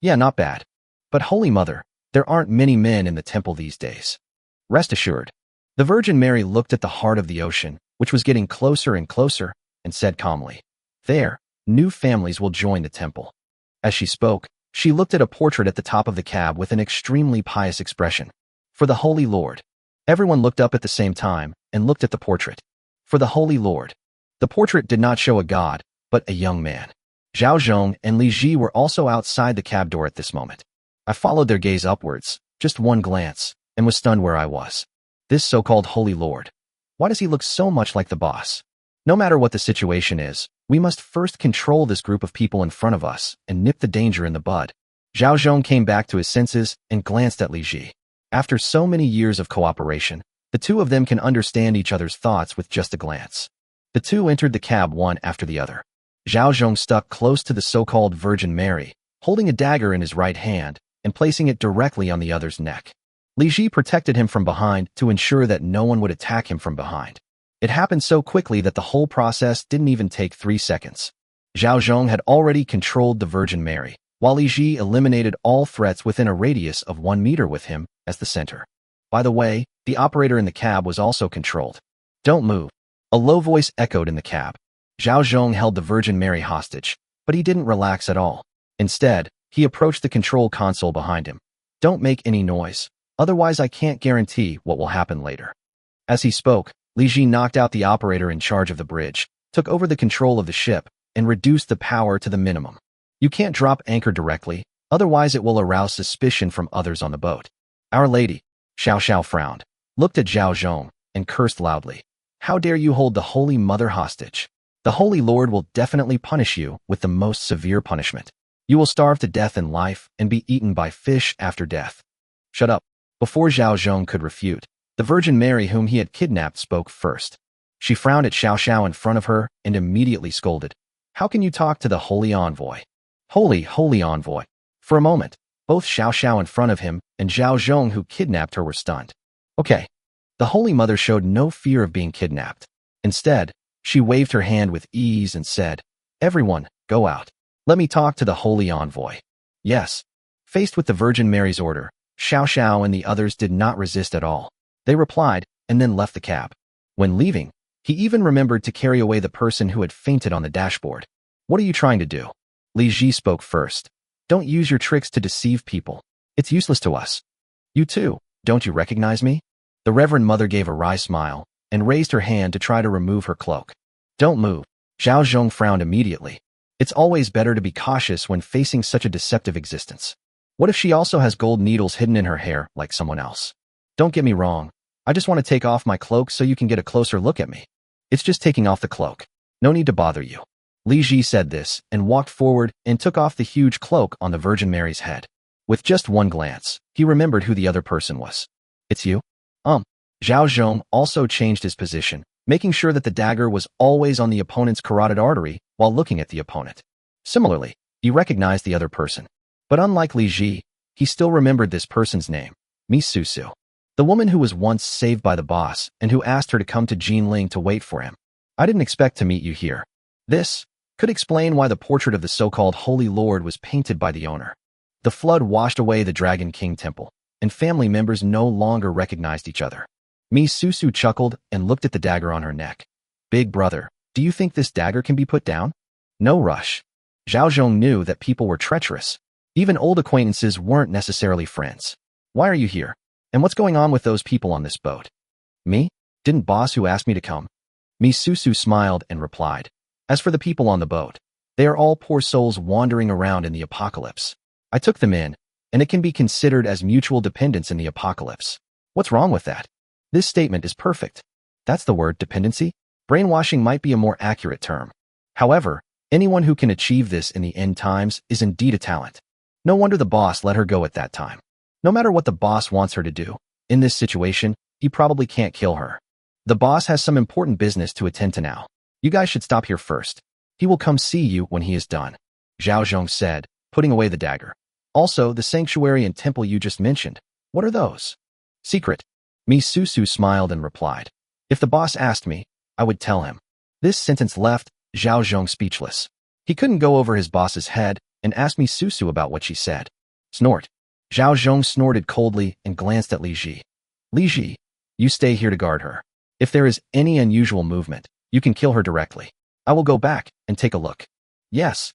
Yeah, not bad. But Holy Mother, there aren't many men in the temple these days. Rest assured. The Virgin Mary looked at the heart of the ocean, which was getting closer and closer, and said calmly, There, new families will join the temple. As she spoke, she looked at a portrait at the top of the cab with an extremely pious expression. For the Holy Lord. Everyone looked up at the same time and looked at the portrait. For the Holy Lord. The portrait did not show a god, but a young man. Zhao Zhong and Li Ji were also outside the cab door at this moment. I followed their gaze upwards, just one glance, and was stunned where I was. This so-called Holy Lord. Why does he look so much like the boss? No matter what the situation is, we must first control this group of people in front of us and nip the danger in the bud. Zhao Zhong came back to his senses and glanced at Li Ji. After so many years of cooperation, the two of them can understand each other's thoughts with just a glance. The two entered the cab one after the other. Zhao Zhong stuck close to the so-called Virgin Mary, holding a dagger in his right hand and placing it directly on the other's neck. Li Ji protected him from behind to ensure that no one would attack him from behind. It happened so quickly that the whole process didn't even take 3 seconds. Zhao Zhong had already controlled the Virgin Mary, while Li Ji eliminated all threats within a radius of 1 meter with him as the center. By the way, the operator in the cab was also controlled. Don't move. A low voice echoed in the cab. Zhao Zhong held the Virgin Mary hostage, but he didn't relax at all. Instead, he approached the control console behind him. Don't make any noise, otherwise I can't guarantee what will happen later. As he spoke, Li Ji knocked out the operator in charge of the bridge, took over the control of the ship, and reduced the power to the minimum. You can't drop anchor directly, otherwise it will arouse suspicion from others on the boat. Our Lady, Xiao Xiao frowned, looked at Zhao Zhong, and cursed loudly. How dare you hold the Holy Mother hostage? The Holy Lord will definitely punish you with the most severe punishment. You will starve to death in life and be eaten by fish after death. Shut up. Before Zhao Zhong could refute, the Virgin Mary whom he had kidnapped spoke first. She frowned at Xiao Xiao in front of her and immediately scolded. How can you talk to the Holy Envoy? Holy Envoy. For a moment, both Xiao Xiao in front of him and Zhao Zhong who kidnapped her were stunned. Okay. The Holy Mother showed no fear of being kidnapped. Instead, she waved her hand with ease and said, Everyone, go out. Let me talk to the Holy Envoy. Yes. Faced with the Virgin Mary's order, Xiao Xiao and the others did not resist at all. They replied and then left the cab. When leaving, he even remembered to carry away the person who had fainted on the dashboard. What are you trying to do? Li Ji spoke first. Don't use your tricks to deceive people. It's useless to us. You too, don't you recognize me? The Reverend Mother gave a wry smile and raised her hand to try to remove her cloak. Don't move. Zhao Zhong frowned immediately. It's always better to be cautious when facing such a deceptive existence. What if she also has gold needles hidden in her hair like someone else? Don't get me wrong. I just want to take off my cloak so you can get a closer look at me. It's just taking off the cloak. No need to bother you. Li Ji said this and walked forward and took off the huge cloak on the Virgin Mary's head. With just one glance, he remembered who the other person was. It's you? Zhao Zhong also changed his position, making sure that the dagger was always on the opponent's carotid artery while looking at the opponent. Similarly, he recognized the other person. But unlike Li Ji, he still remembered this person's name, Mi Susu, the woman who was once saved by the boss and who asked her to come to Jinling to wait for him. I didn't expect to meet you here. This could explain why the portrait of the so-called Holy Lord was painted by the owner. The flood washed away the Dragon King temple, and family members no longer recognized each other. Mi Susu chuckled and looked at the dagger on her neck. Big brother, do you think this dagger can be put down? No rush. Zhao Zhong knew that people were treacherous. Even old acquaintances weren't necessarily friends. Why are you here? And what's going on with those people on this boat? Me? Didn't boss who asked me to come? Mi Susu smiled and replied. As for the people on the boat, they are all poor souls wandering around in the apocalypse. I took them in, and it can be considered as mutual dependence in the apocalypse. What's wrong with that? This statement is perfect. That's the word, dependency. Brainwashing might be a more accurate term. However, anyone who can achieve this in the end times is indeed a talent. No wonder the boss let her go at that time. No matter what the boss wants her to do, in this situation, he probably can't kill her. The boss has some important business to attend to now. You guys should stop here first. He will come see you when he is done, Zhao Zhong said, putting away the dagger. Also, the sanctuary and temple you just mentioned. What are those? Secret. Mi Susu smiled and replied. If the boss asked me, I would tell him. This sentence left Zhao Zhong speechless. He couldn't go over his boss's head and ask Mi Susu about what she said. Snort. Zhao Zhong snorted coldly and glanced at Li Ji. Li Ji, you stay here to guard her. If there is any unusual movement, you can kill her directly. I will go back and take a look. Yes.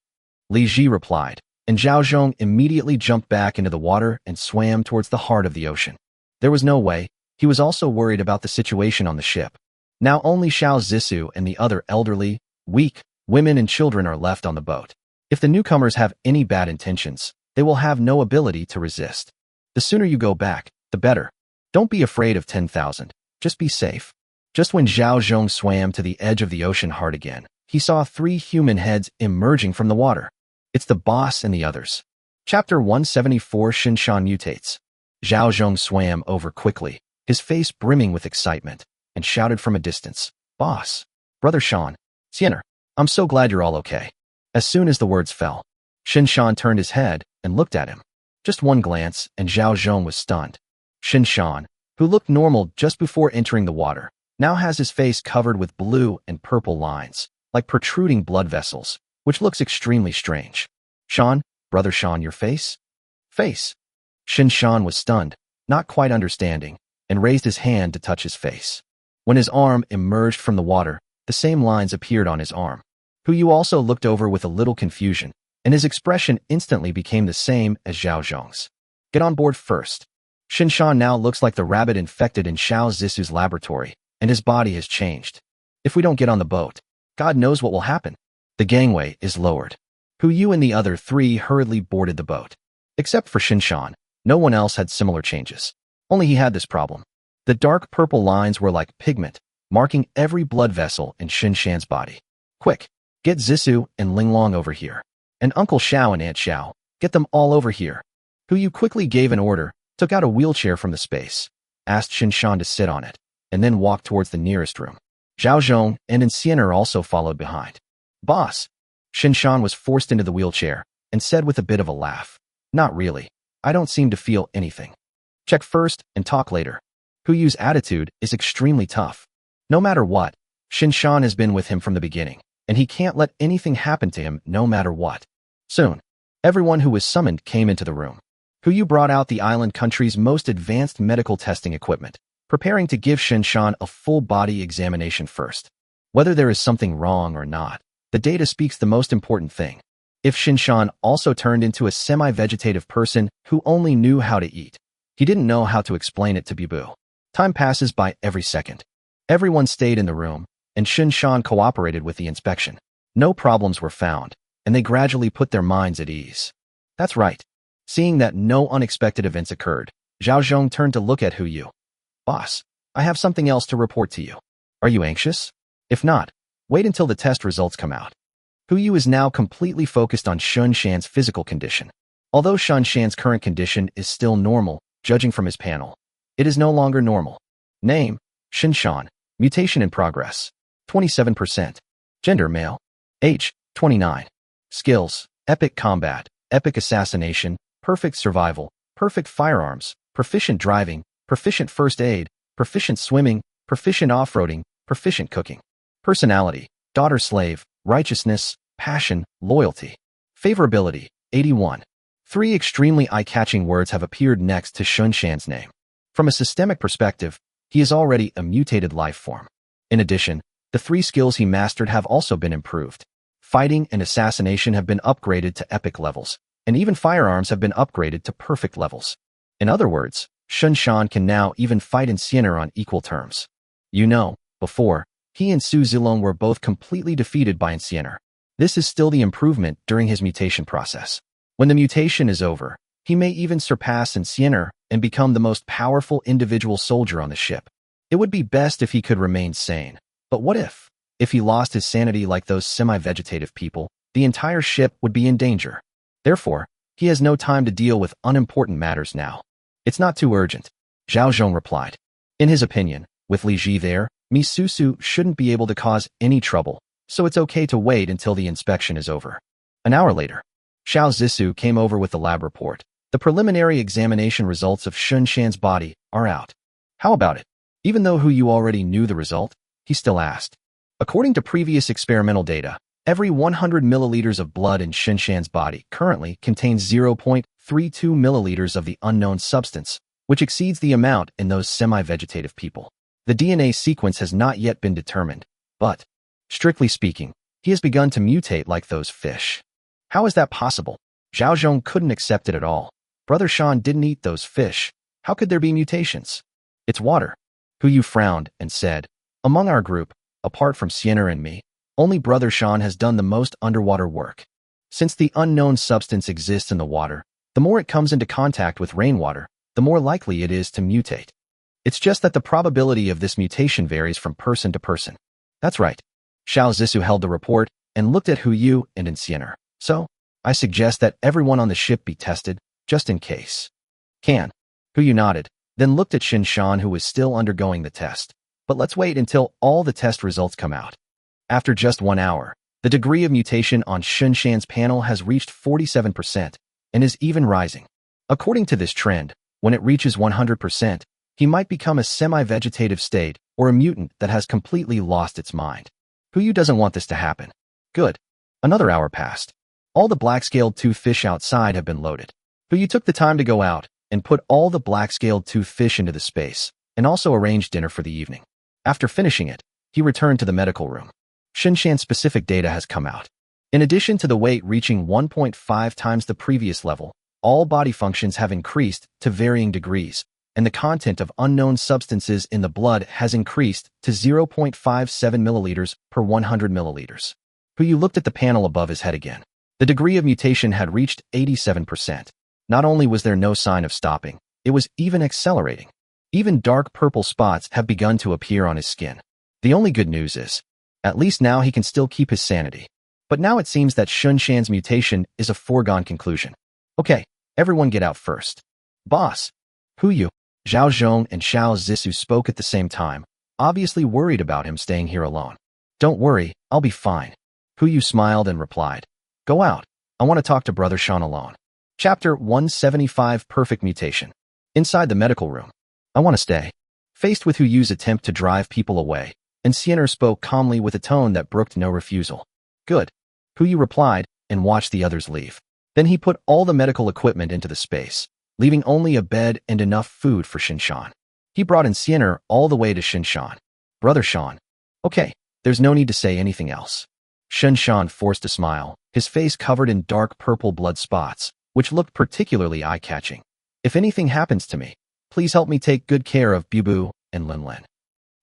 Li Ji replied, and Zhao Zhong immediately jumped back into the water and swam towards the heart of the ocean. There was no way. He was also worried about the situation on the ship. Now only Xiao Zissou and the other elderly, weak, women and children are left on the boat. If the newcomers have any bad intentions, they will have no ability to resist. The sooner you go back, the better. Don't be afraid of 10,000. Just be safe. Just when Zhao Zhong swam to the edge of the ocean hard again, he saw 3 human heads emerging from the water. It's the boss and the others. Chapter 174 Shinshan mutates. Zhao Zhong swam over quickly, his face brimming with excitement, and shouted from a distance, Boss, Brother Shan, Xiener, I'm so glad you're all okay. As soon as the words fell, Shinshan turned his head and looked at him. Just one glance, and Zhao Zhong was stunned. Shinshan, who looked normal just before entering the water, now has his face covered with blue and purple lines, like protruding blood vessels, which looks extremely strange. Shan, Brother Shan, your face? Face. Shinshan was stunned, not quite understanding, and raised his hand to touch his face. When his arm emerged from the water, the same lines appeared on his arm. Hu Yu also looked over with a little confusion, and his expression instantly became the same as Zhao Zhong's. Get on board first. Shinshan now looks like the rabbit infected in Xiao Zissou's laboratory, and his body has changed. If we don't get on the boat, God knows what will happen. The gangway is lowered. Hu Yu and the other 3 hurriedly boarded the boat. Except for Shinshan, no one else had similar changes. Only he had this problem. The dark purple lines were like pigment, marking every blood vessel in Shinshan's body. Quick, get Zissou and Linglong over here. And Uncle Xiao and Aunt Xiao, get them all over here. Hu Yu quickly gave an order, took out a wheelchair from the space, asked Shinshan to sit on it, and then walked towards the nearest room. Zhao Zhong and Xiener also followed behind. Boss! Shinshan was forced into the wheelchair and said with a bit of a laugh. Not really. I don't seem to feel anything. Check first and talk later. Hu Yu's attitude is extremely tough. No matter what, Shinshan has been with him from the beginning, and he can't let anything happen to him no matter what. Soon, everyone who was summoned came into the room. Hu Yu brought out the island country's most advanced medical testing equipment, preparing to give Shinshan a full-body examination first. Whether there is something wrong or not, the data speaks the most important thing. If Shinshan also turned into a semi-vegetative person who only knew how to eat, he didn't know how to explain it to Bibu. Time passes by every second. Everyone stayed in the room, and Shinshan cooperated with the inspection. No problems were found, and they gradually put their minds at ease. That's right. Seeing that no unexpected events occurred, Zhao Zhong turned to look at Hu Yu. Boss, I have something else to report to you. Are you anxious? If not, wait until the test results come out. Hu Yu is now completely focused on Shinshan's physical condition. Although Shinshan's current condition is still normal, judging from his panel, it is no longer normal. Name, Shinshan. Mutation in progress. 27%. Gender, male. Age, 29. Skills, epic combat, epic assassination, perfect survival, perfect firearms, proficient driving, proficient first aid, proficient swimming, proficient off-roading, proficient cooking. Personality, daughter slave, righteousness, passion, loyalty. Favorability, 81. Three extremely eye-catching words have appeared next to Shun Shan's name. From a systemic perspective, he is already a mutated life form. In addition, the three skills he mastered have also been improved. Fighting and assassination have been upgraded to epic levels, and even firearms have been upgraded to perfect levels. In other words, Shun Shan can now even fight in Siener on equal terms. You know, before, he and Su Zilong were both completely defeated by Siener. This is still the improvement during his mutation process. When the mutation is over, he may even surpass Siener and become the most powerful individual soldier on the ship. It would be best if he could remain sane. But what if? If he lost his sanity like those semi-vegetative people, the entire ship would be in danger. Therefore, he has no time to deal with unimportant matters now. It's not too urgent, Zhao Zhong replied. In his opinion, with Li Ji there, Mi Susu shouldn't be able to cause any trouble, so it's okay to wait until the inspection is over. An hour later, Xiao Zissou came over with the lab report. The preliminary examination results of Shun Shan's body are out. How about it? Even though you already knew the result, he still asked. According to previous experimental data, every 100 milliliters of blood in Shun Shan's body currently contains 0.32 milliliters of the unknown substance, which exceeds the amount in those semi-vegetative people. The DNA sequence has not yet been determined, but, strictly speaking, he has begun to mutate like those fish. How is that possible? Zhao Zhong couldn't accept it at all. Brother Shan didn't eat those fish. How could there be mutations? It's water. Yu frowned and said, among our group, apart from Siener and me, only Brother Shan has done the most underwater work. Since the unknown substance exists in the water, the more it comes into contact with rainwater, the more likely it is to mutate. It's just that the probability of this mutation varies from person to person. That's right. Xiao Zissou held the report and looked at Yu and Siener. So, I suggest that everyone on the ship be tested, just in case. Can. Yu nodded, then looked at Shin Shan who was still undergoing the test. But let's wait until all the test results come out. After just 1 hour, the degree of mutation on Shun Shan's panel has reached 47% and is even rising. According to this trend, when it reaches 100%, he might become a semi-vegetative state or a mutant that has completely lost its mind. Yu doesn't want this to happen. Good. Another hour passed. All the black-scaled tooth fish outside have been loaded. Yu took the time to go out and put all the black-scaled tooth fish into the space and also arranged dinner for the evening. After finishing it, he returned to the medical room. Shun Shan's specific data has come out. In addition to the weight reaching 1.5 times the previous level, all body functions have increased to varying degrees, and the content of unknown substances in the blood has increased to 0.57 milliliters per 100 milliliters. Yu looked at the panel above his head again. The degree of mutation had reached 87%. Not only was there no sign of stopping, it was even accelerating. Even dark purple spots have begun to appear on his skin. The only good news is, at least now he can still keep his sanity. But now it seems that Shun Shan's mutation is a foregone conclusion. Okay, everyone get out first. Boss. Yu, Zhao Zhong and Xiao Zissou spoke at the same time, obviously worried about him staying here alone. Don't worry, I'll be fine. Yu smiled and replied, go out. I want to talk to Brother Shan alone. Chapter 175 Perfect Mutation. Inside the medical room. I want to stay. Faced with Yu's attempt to drive people away, Siener spoke calmly with a tone that brooked no refusal. Good. Yu replied and watched the others leave. Then he put all the medical equipment into the space, leaving only a bed and enough food for Shin Shan. He brought Siener all the way to Shin Shan. Brother Shan. Okay, there's no need to say anything else. Shin Shan forced a smile, his face covered in dark purple blood spots, which looked particularly eye-catching. If anything happens to me, please help me take good care of Bubu and Linlin.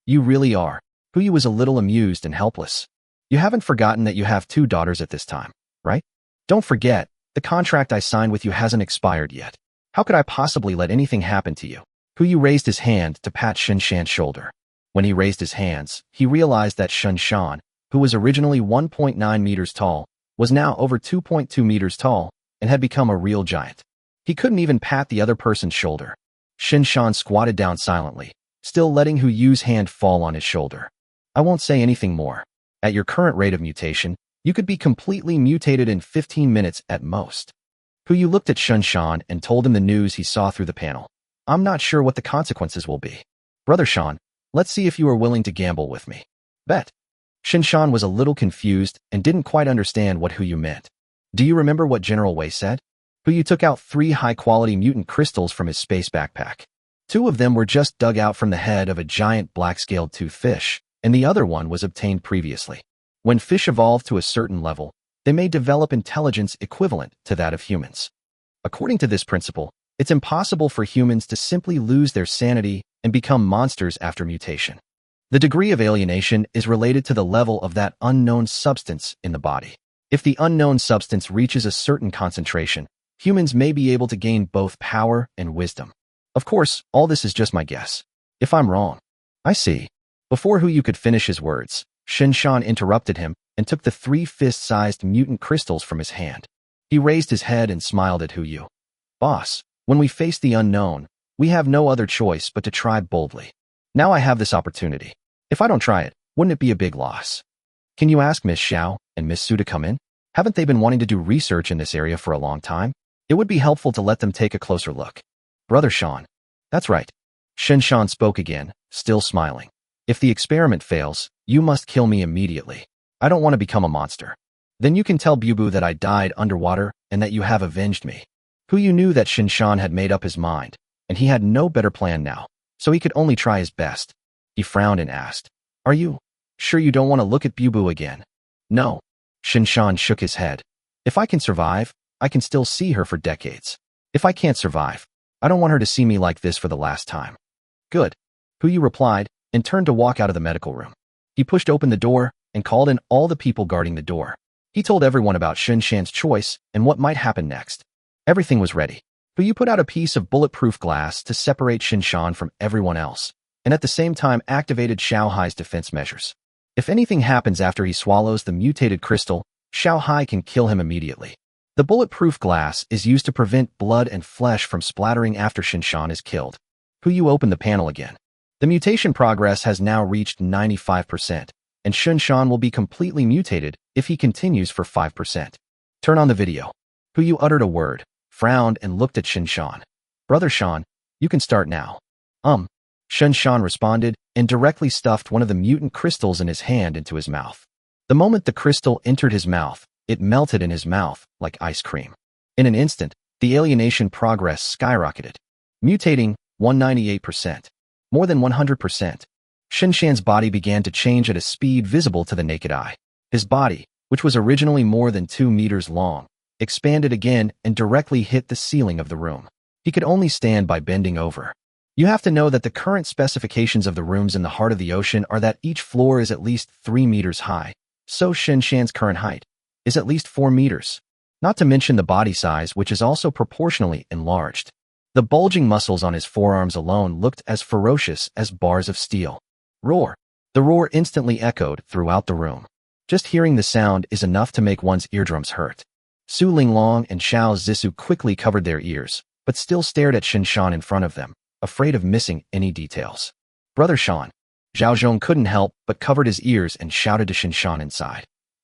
You really are. Yu was a little amused and helpless. You haven't forgotten that you have 2 daughters at this time, right? Don't forget, the contract I signed with you hasn't expired yet. How could I possibly let anything happen to you? Yu raised his hand to pat Shin Shan's shoulder. When he raised his hands, he realized that Shin Shan, who was originally 1.9 meters tall, was now over 2.2 meters tall and had become a real giant. He couldn't even pat the other person's shoulder. Shin Shan squatted down silently, still letting Yu's hand fall on his shoulder. I won't say anything more. At your current rate of mutation, you could be completely mutated in 15 minutes at most. Yu looked at Shin Shan and told him the news he saw through the panel. I'm not sure what the consequences will be. Brother Shan, let's see if you are willing to gamble with me. Bet. Shin Shan was a little confused and didn't quite understand what Yu meant. Do you remember what General Wei said? Hu took out 3 high-quality mutant crystals from his space backpack. 2 of them were just dug out from the head of a giant black-scaled tooth fish, and the other one was obtained previously. When fish evolve to a certain level, they may develop intelligence equivalent to that of humans. According to this principle, it's impossible for humans to simply lose their sanity and become monsters after mutation. The degree of alienation is related to the level of that unknown substance in the body. If the unknown substance reaches a certain concentration, humans may be able to gain both power and wisdom. Of course, all this is just my guess. If I'm wrong. I see. Before Hu could finish his words, Shinshan interrupted him and took the 3 fist-sized mutant crystals from his hand. He raised his head and smiled at Hu. Boss, when we face the unknown, we have no other choice but to try boldly. Now I have this opportunity. If I don't try it, wouldn't it be a big loss? Can you ask Miss Xiao and Miss Su to come in? Haven't they been wanting to do research in this area for a long time? It would be helpful to let them take a closer look. Brother Sean. That's right. Shinshan spoke again, still smiling. If the experiment fails, you must kill me immediately. I don't want to become a monster. Then you can tell Bubu that I died underwater and that you have avenged me. Hu knew that Shinshan had made up his mind, and he had no better plan now, so he could only try his best. He frowned and asked, Are you sure you don't want to look at Bubu again? No. Shinshan shook his head. If I can survive, I can still see her for decades. If I can't survive, I don't want her to see me like this for the last time. Good. Hu replied and turned to walk out of the medical room. He pushed open the door and called in all the people guarding the door. He told everyone about Shinshan's choice and what might happen next. Everything was ready. Hu put out a piece of bulletproof glass to separate Shinshan from everyone else, and at the same time activated Xiao Hai's defense measures. If anything happens after he swallows the mutated crystal, Xiao Hai can kill him immediately. The bulletproof glass is used to prevent blood and flesh from splattering after Shinshan is killed. Hu opened the panel again. The mutation progress has now reached 95%, and Shinshan will be completely mutated if he continues for 5%. Turn on the video. Hu uttered a word, frowned and looked at Shinshan. Brother Shan, you can start now. Shinshan responded and directly stuffed one of the mutant crystals in his hand into his mouth. The moment the crystal entered his mouth, it melted in his mouth like ice cream. In an instant, the alienation progress skyrocketed. Mutating, 198%. More than 100%. Shinshan's body began to change at a speed visible to the naked eye. His body, which was originally more than 2 meters long, expanded again and directly hit the ceiling of the room. He could only stand by bending over. You have to know that the current specifications of the rooms in the heart of the ocean are that each floor is at least 3 meters high, so Shinshan's current height is at least 4 meters. Not to mention the body size, which is also proportionally enlarged. The bulging muscles on his forearms alone looked as ferocious as bars of steel. Roar! The roar instantly echoed throughout the room. Just hearing the sound is enough to make one's eardrums hurt. Su Linglong and Xiao Zissou quickly covered their ears, but still stared at Shinshan in front of them, afraid of missing any details. Brother Shan. Zhao Zhong couldn't help but covered his ears and shouted to Shinshan inside.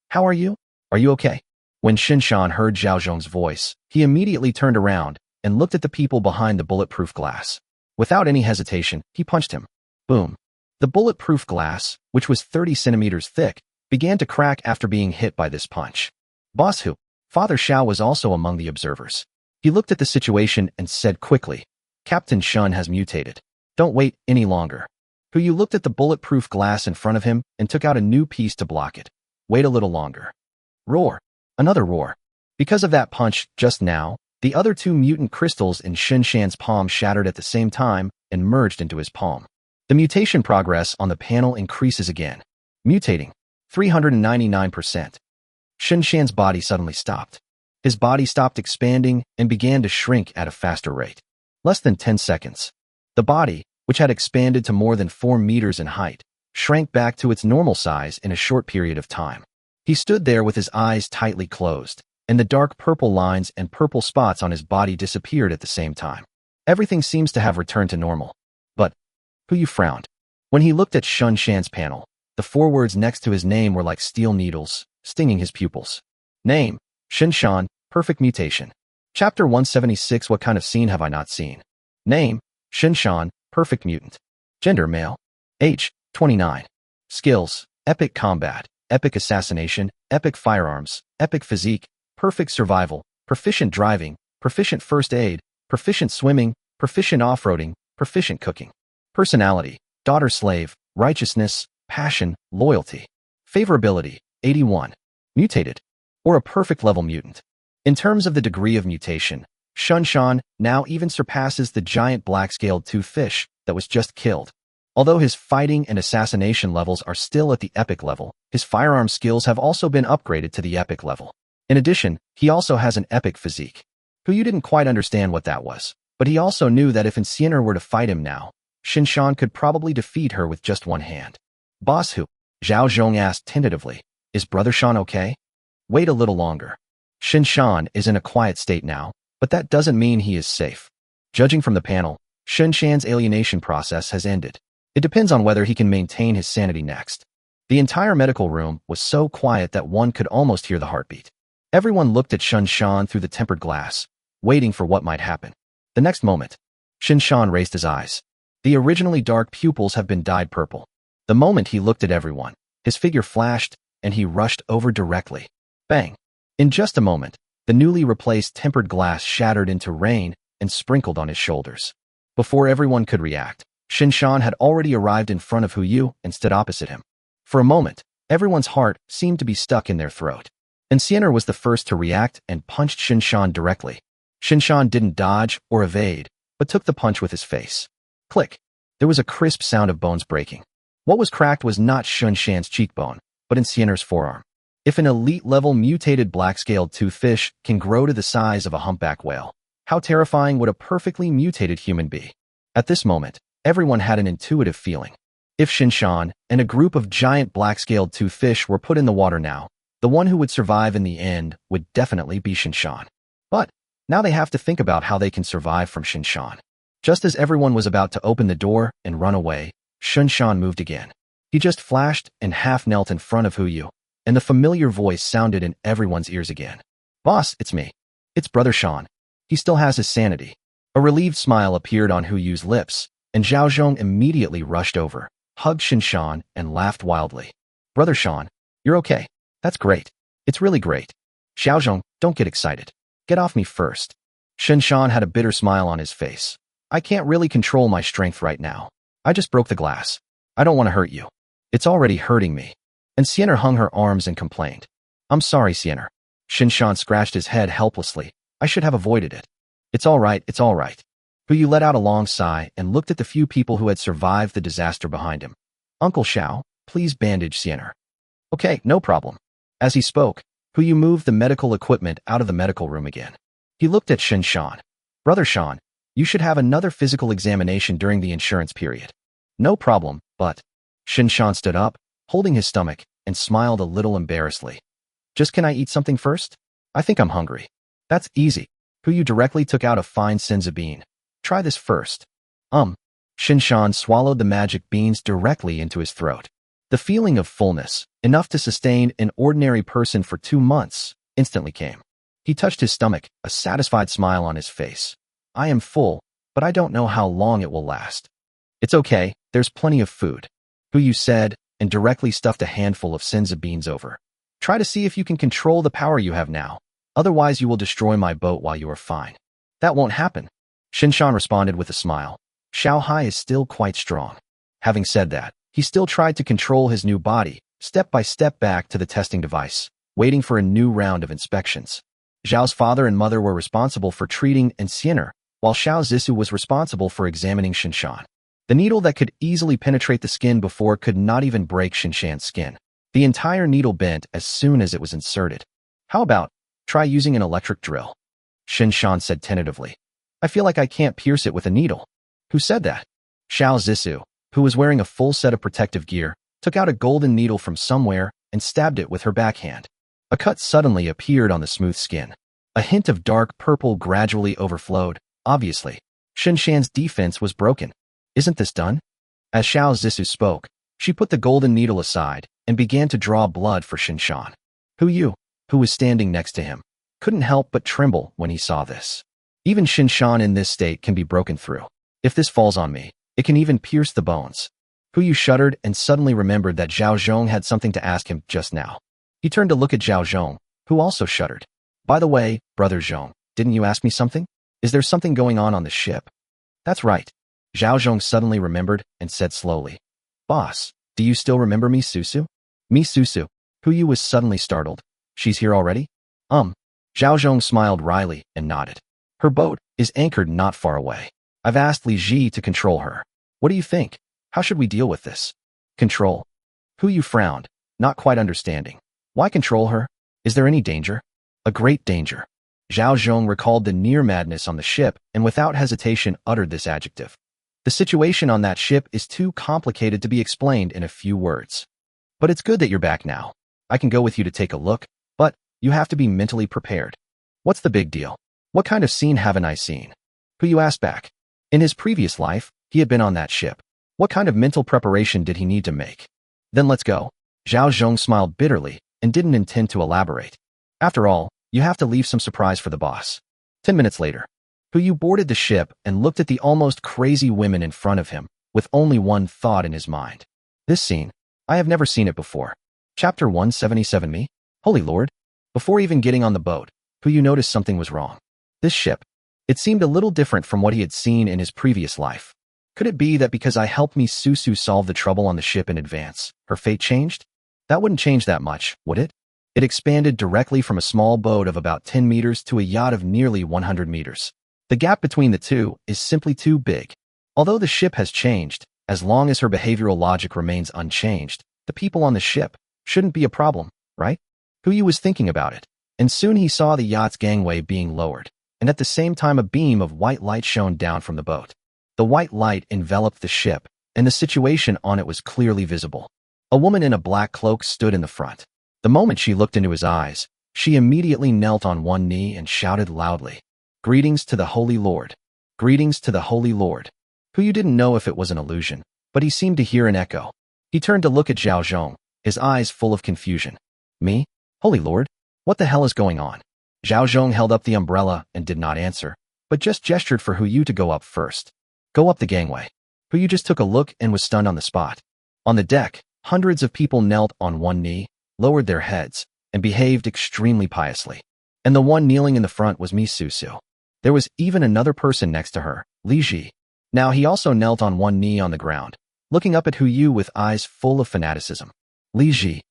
How are you? Are you okay? When Shinshan heard Zhao Zhong's voice, he immediately turned around and looked at the people behind the bulletproof glass. Without any hesitation, he punched him. Boom. The bulletproof glass, which was 30 centimeters thick, began to crack after being hit by this punch. Boss Hu. Father Xiao was also among the observers. He looked at the situation and said quickly, Captain Shun has mutated. Don't wait any longer. Hu looked at the bulletproof glass in front of him and took out a new piece to block it. Wait a little longer. Roar. Another roar. Because of that punch just now, the other 2 mutant crystals in Shinshan's palm shattered at the same time and merged into his palm. The mutation progress on the panel increases again. Mutating. 399%. Shinshan's body suddenly stopped. His body stopped expanding and began to shrink at a faster rate. Less than 10 seconds. The body, which had expanded to more than 4 meters in height, shrank back to its normal size in a short period of time. He stood there with his eyes tightly closed, and the dark purple lines and purple spots on his body disappeared at the same time. Everything seems to have returned to normal. But Hu frowned. When he looked at Shinshan's panel, the 4 words next to his name were like steel needles, stinging his pupils. Name, Shinshan, perfect mutation. Chapter 176. What kind of scene have I not seen? Name, Shinshan, perfect mutant. Gender, male. Age, 29. Skills, epic combat, epic assassination, epic firearms, epic physique, perfect survival, proficient driving, proficient first aid, proficient swimming, proficient off-roading, proficient cooking. Personality, daughter slave, righteousness, passion, loyalty. Favorability, 81. Mutated, or a perfect level mutant. In terms of the degree of mutation, Shunshan now even surpasses the giant black-scaled tooth fish that was just killed. Although his fighting and assassination levels are still at the epic level, his firearm skills have also been upgraded to the epic level. In addition, he also has an epic physique. Yu didn't quite understand what that was, but he also knew that if Insianer were to fight him now, Shinshan could probably defeat her with just one hand. Boss Hu, Zhao Zhong asked tentatively, is Brother Shan okay? Wait a little longer. Shinshan is in a quiet state now, but that doesn't mean he is safe. Judging from the panel, Shinshan's alienation process has ended. It depends on whether he can maintain his sanity next. The entire medical room was so quiet that one could almost hear the heartbeat. Everyone looked at Shinshan through the tempered glass, waiting for what might happen. The next moment, Shinshan raised his eyes. The originally dark pupils have been dyed purple. The moment he looked at everyone, his figure flashed, and he rushed over directly. Bang! In just a moment, the newly replaced tempered glass shattered into rain and sprinkled on his shoulders. Before everyone could react, Shinshan had already arrived in front of Yu and stood opposite him. For a moment, everyone's heart seemed to be stuck in their throat. Insianer was the first to react and punched Shinshan directly. Shinshan didn't dodge or evade, but took the punch with his face. Click! There was a crisp sound of bones breaking. What was cracked was not Shinshan's cheekbone, but Insianer's forearm. If an elite-level mutated black-scaled tooth fish can grow to the size of a humpback whale, how terrifying would a perfectly mutated human be? At this moment, everyone had an intuitive feeling. If Shinshan and a group of giant black-scaled tooth fish were put in the water now, the one who would survive in the end would definitely be Shinshan. But now they have to think about how they can survive from Shinshan. Just as everyone was about to open the door and run away, Shinshan moved again. He just flashed and half knelt in front of Yu, and the familiar voice sounded in everyone's ears again. Boss, it's me. It's Brother Shan. He still has his sanity. A relieved smile appeared on Yu's lips, and Zhao Zhong immediately rushed over, hugged Shinshan, and laughed wildly. Brother Shan, you're okay. That's great. It's really great. Zhao Zhong, don't get excited. Get off me first. Shinshan had a bitter smile on his face. I can't really control my strength right now. I just broke the glass. I don't want to hurt you. It's already hurting me. And Sienna hung her arms and complained. I'm sorry, Sienna. Shinshan scratched his head helplessly. I should have avoided it. It's all right, it's all right. Yu let out a long sigh and looked at the few people who had survived the disaster behind him. Uncle Xiao, please bandage Sienna. Okay, no problem. As he spoke, Yu moved the medical equipment out of the medical room again. He looked at Shinshan. Brother Shan, you should have another physical examination during the insurance period. No problem, but... Shinshan stood up, holding his stomach, and smiled a little embarrassedly. Just can I eat something first? I think I'm hungry. That's easy. Yu directly took out a fine senza bean. Try this first. Shinshan swallowed the magic beans directly into his throat. The feeling of fullness, enough to sustain an ordinary person for 2 months, instantly came. He touched his stomach, a satisfied smile on his face. I am full, but I don't know how long it will last. It's okay, there's plenty of food. Yu said, and directly stuffed a handful of senza beans over. Try to see if you can control the power you have now. Otherwise you will destroy my boat while you are fine. That won't happen. Shinshan responded with a smile. Xiao Hai is still quite strong. Having said that, he still tried to control his new body, step by step back to the testing device, waiting for a new round of inspections. Zhao's father and mother were responsible for treating Insianer, while Xiao Zissou was responsible for examining Shinshan. The needle that could easily penetrate the skin before could not even break Shinshan's skin. The entire needle bent as soon as it was inserted. How about, try using an electric drill? Shinshan said tentatively. I feel like I can't pierce it with a needle. Who said that? Xiao Zissou, who was wearing a full set of protective gear, took out a golden needle from somewhere and stabbed it with her backhand. A cut suddenly appeared on the smooth skin. A hint of dark purple gradually overflowed. Obviously, Shinshan's defense was broken. Isn't this done? As Xiao Zissou spoke, she put the golden needle aside and began to draw blood for Shinshan. Yu, who was standing next to him, couldn't help but tremble when he saw this. Even Shinshan in this state can be broken through. If this falls on me, it can even pierce the bones. Yu shuddered and suddenly remembered that Zhao Zhong had something to ask him just now. He turned to look at Zhao Zhong, who also shuddered. By the way, Brother Zhong, didn't you ask me something? Is there something going on the ship? That's right. Zhao Zhong suddenly remembered and said slowly. Boss, do you still remember me, Susu? Me, Susu. Huyu was suddenly startled. She's here already? Zhao Zhong smiled wryly and nodded. Her boat is anchored not far away. I've asked Li Ji to control her. What do you think? How should we deal with this? Control? Huyu frowned, not quite understanding. Why control her? Is there any danger? A great danger. Zhao Zhong recalled the near madness on the ship and without hesitation uttered this adjective. The situation on that ship is too complicated to be explained in a few words. But it's good that you're back now. I can go with you to take a look, but you have to be mentally prepared. What's the big deal? What kind of scene haven't I seen? Huyu asked back. In his previous life, he had been on that ship. What kind of mental preparation did he need to make? Then let's go. Zhao Zhong smiled bitterly and didn't intend to elaborate. After all, you have to leave some surprise for the boss. 10 minutes later, Huyu boarded the ship and looked at the almost crazy women in front of him, with only one thought in his mind. This scene, I have never seen it before. Chapter 177 Me? Holy Lord. Before even getting on the boat, Huyu noticed something was wrong. This ship. It seemed a little different from what he had seen in his previous life. Could it be that because I helped me Susu solve the trouble on the ship in advance, her fate changed? That wouldn't change that much, would it? It expanded directly from a small boat of about 10 meters to a yacht of nearly 100 meters. The gap between the two is simply too big. Although the ship has changed, as long as her behavioral logic remains unchanged, the people on the ship shouldn't be a problem, right? Huyu was thinking about it, and soon he saw the yacht's gangway being lowered, and at the same time a beam of white light shone down from the boat. The white light enveloped the ship, and the situation on it was clearly visible. A woman in a black cloak stood in the front. The moment she looked into his eyes, she immediately knelt on one knee and shouted loudly, Greetings to the Holy Lord. Greetings to the Holy Lord. Huyu didn't know if it was an illusion, but he seemed to hear an echo. He turned to look at Zhao Zhong, his eyes full of confusion. Me? Holy Lord? What the hell is going on? Zhao Zhong held up the umbrella and did not answer, but just gestured for Huyu to go up first. Go up the gangway. Huyu just took a look and was stunned on the spot. On the deck, hundreds of people knelt on one knee, lowered their heads, and behaved extremely piously. And the one kneeling in the front was Mi Susu. There was even another person next to her, Li Ji. Now he also knelt on one knee on the ground, looking up at Huyu with eyes full of fanaticism. Li Ji.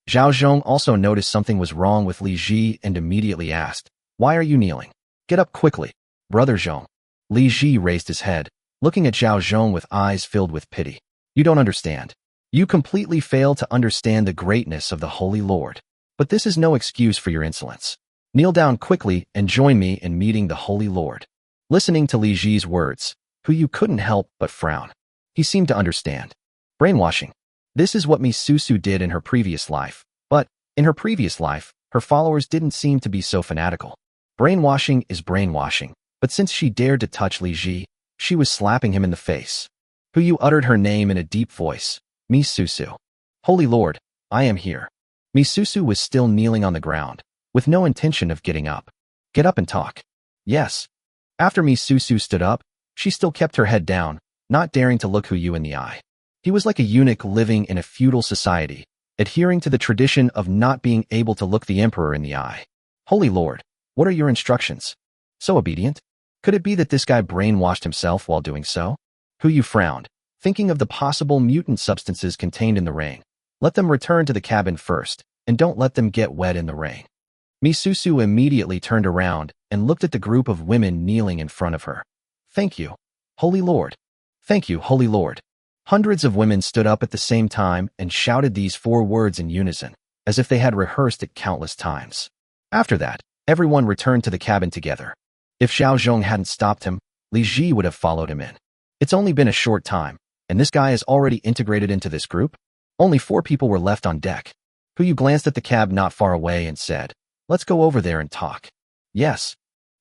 Zhao Zhong also noticed something was wrong with Li Ji and immediately asked, Why are you kneeling? Get up quickly, Brother Zhong. Li Ji raised his head, looking at Zhao Zhong with eyes filled with pity. You don't understand. You completely fail to understand the greatness of the Holy Lord. But this is no excuse for your insolence. Kneel down quickly and join me in meeting the Holy Lord. Listening to Li Ji's words, Huyu couldn't help but frown. He seemed to understand. Brainwashing. This is what Mi Susu did in her previous life, but in her previous life, her followers didn't seem to be so fanatical. Brainwashing is brainwashing, but since she dared to touch Li Ji, she was slapping him in the face. Huyu uttered her name in a deep voice, Mi Susu. Holy Lord, I am here. Mi Susu was still kneeling on the ground, with no intention of getting up. Get up and talk. Yes. After Mi Susu stood up, she still kept her head down, not daring to look Huyu in the eye. He was like a eunuch living in a feudal society, adhering to the tradition of not being able to look the emperor in the eye. Holy Lord, what are your instructions? So obedient? Could it be that this guy brainwashed himself while doing so? Huyu frowned, thinking of the possible mutant substances contained in the rain. Let them return to the cabin first, and don't let them get wet in the rain. Mi Susu immediately turned around and looked at the group of women kneeling in front of her. Thank you, Holy Lord. Thank you, Holy Lord. Hundreds of women stood up at the same time and shouted these 4 words in unison, as if they had rehearsed it countless times. After that, everyone returned to the cabin together. If Zhao Zhong hadn't stopped him, Li Ji would have followed him in. It's only been a short time, and this guy is already integrated into this group? Only 4 people were left on deck. Huyu glanced at the cab not far away and said, Let's go over there and talk. Yes.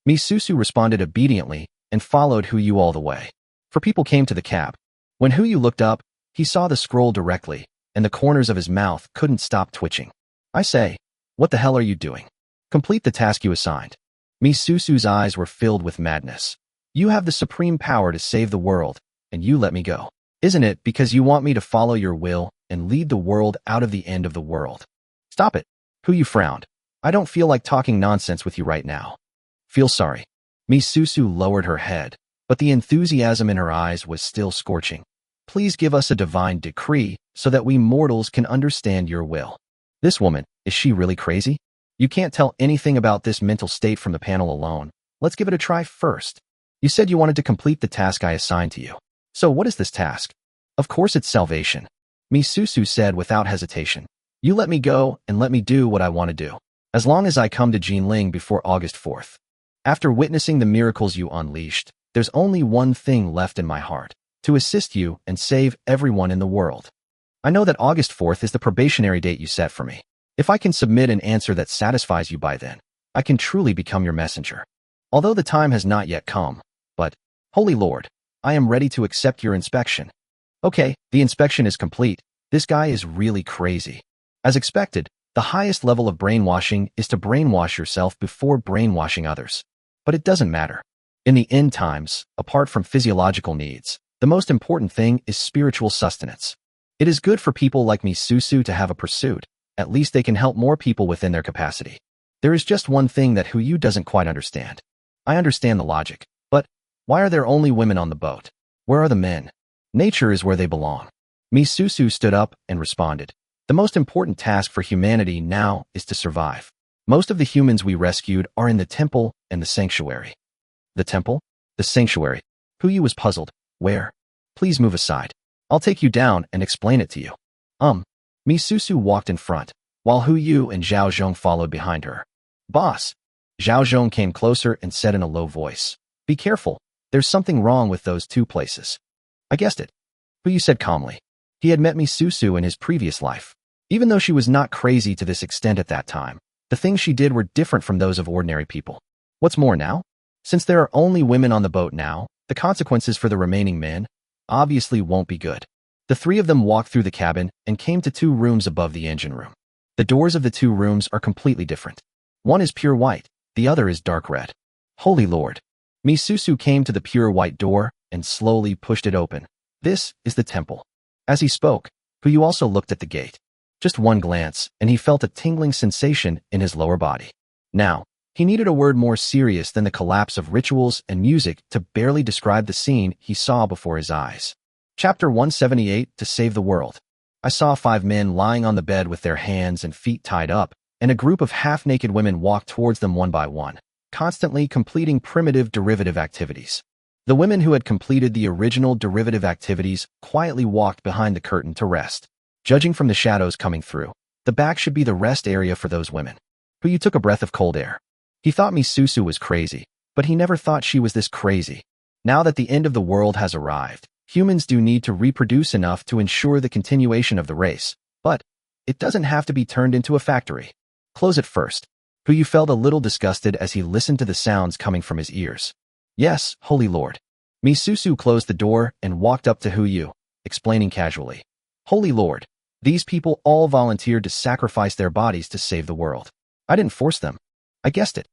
Mi Susu responded obediently and followed Huyu all the way. 4 people came to the cab. When Huyu looked up, he saw the scroll directly, and the corners of his mouth couldn't stop twitching. I say, what the hell are you doing? Complete the task you assigned. Mi Susu's eyes were filled with madness. You have the supreme power to save the world, and you let me go. Isn't it because you want me to follow your will and lead the world out of the end of the world? Stop it. Huyu frowned. I don't feel like talking nonsense with you right now. Feel sorry. Misusu lowered her head, but the enthusiasm in her eyes was still scorching. Please give us a divine decree so that we mortals can understand your will. This woman, is she really crazy? You can't tell anything about this mental state from the panel alone. Let's give it a try first. You said you wanted to complete the task I assigned to you. So what is this task? Of course it's salvation. Misusu said without hesitation. You let me go and let me do what I want to do. As long as I come to Jinling before August 4th. After witnessing the miracles you unleashed, there's only one thing left in my heart. To assist you and save everyone in the world. I know that August 4th is the probationary date you set for me. If I can submit an answer that satisfies you by then, I can truly become your messenger. Although the time has not yet come, but, Holy Lord, I am ready to accept your inspection. Okay, the inspection is complete. This guy is really crazy. As expected, the highest level of brainwashing is to brainwash yourself before brainwashing others. But it doesn't matter. In the end times, apart from physiological needs, the most important thing is spiritual sustenance. It is good for people like Misusu to have a pursuit. At least they can help more people within their capacity. There is just one thing that Yu doesn't quite understand. I understand the logic, but why are there only women on the boat? Where are the men? Nature is where they belong. Misusu stood up and responded. The most important task for humanity now is to survive. Most of the humans we rescued are in the temple and the sanctuary. The temple? The sanctuary. Yu was puzzled. Where? Please move aside. I'll take you down and explain it to you. Misusu walked in front, while Yu and Zhao Zhong followed behind her. Boss. Zhao Zhong came closer and said in a low voice. Be careful. There's something wrong with those two places. I guessed it. Yu said calmly. He had met Misusu in his previous life. Even though she was not crazy to this extent at that time, the things she did were different from those of ordinary people. What's more now? Since there are only women on the boat now, the consequences for the remaining men obviously won't be good. The three of them walked through the cabin and came to two rooms above the engine room. The doors of the two rooms are completely different. One is pure white, the other is dark red. Holy Lord. Misusu came to the pure white door and slowly pushed it open. This is the temple. As he spoke, Yu also looked at the gate. Just one glance, and he felt a tingling sensation in his lower body. Now, he needed a word more serious than the collapse of rituals and music to barely describe the scene he saw before his eyes. Chapter 178, To Save the World. I saw 5 men lying on the bed with their hands and feet tied up, and a group of half-naked women walked towards them one by one, constantly completing primitive derivative activities. The women who had completed the original derivative activities quietly walked behind the curtain to rest. Judging from the shadows coming through, the back should be the rest area for those women. Yu took a breath of cold air. He thought Misusu was crazy, but he never thought she was this crazy. Now that the end of the world has arrived, humans do need to reproduce enough to ensure the continuation of the race, but it doesn't have to be turned into a factory. Close it first. Yu felt a little disgusted as he listened to the sounds coming from his ears. Yes, Holy Lord. Misusu closed the door and walked up to Yu, explaining casually. Holy Lord, these people all volunteered to sacrifice their bodies to save the world. I didn't force them. I guessed it.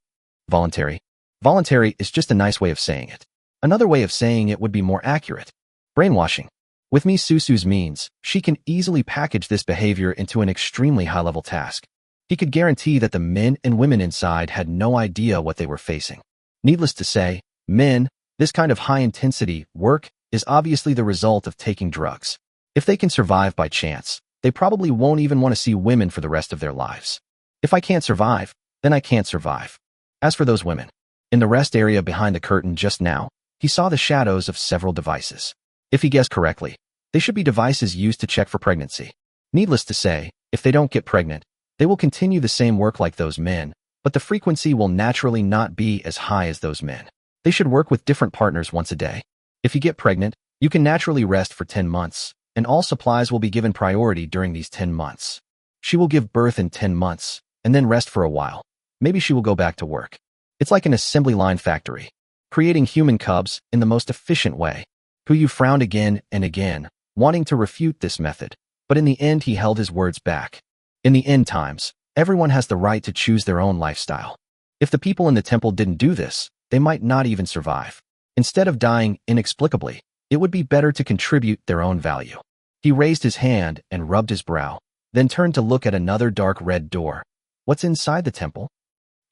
Voluntary. Voluntary is just a nice way of saying it. Another way of saying it would be more accurate. Brainwashing. With Misusu's means, she can easily package this behavior into an extremely high-level task. He could guarantee that the men and women inside had no idea what they were facing. Needless to say, men, this kind of high-intensity work is obviously the result of taking drugs. If they can survive by chance, they probably won't even want to see women for the rest of their lives. If I can't survive, then I can't survive. As for those women, in the rest area behind the curtain just now, he saw the shadows of several devices. If he guessed correctly, they should be devices used to check for pregnancy. Needless to say, if they don't get pregnant, they will continue the same work like those men, but the frequency will naturally not be as high as those men. They should work with different partners once a day. If you get pregnant, you can naturally rest for 10 months, and all supplies will be given priority during these 10 months. She will give birth in 10 months, and then rest for a while. Maybe she will go back to work. It's like an assembly line factory, creating human cubs in the most efficient way. Yu frowned again and again, wanting to refute this method, but in the end he held his words back. In the end times, everyone has the right to choose their own lifestyle. If the people in the temple didn't do this, they might not even survive. Instead of dying inexplicably, it would be better to contribute their own value. He raised his hand and rubbed his brow, then turned to look at another dark red door. What's inside the temple?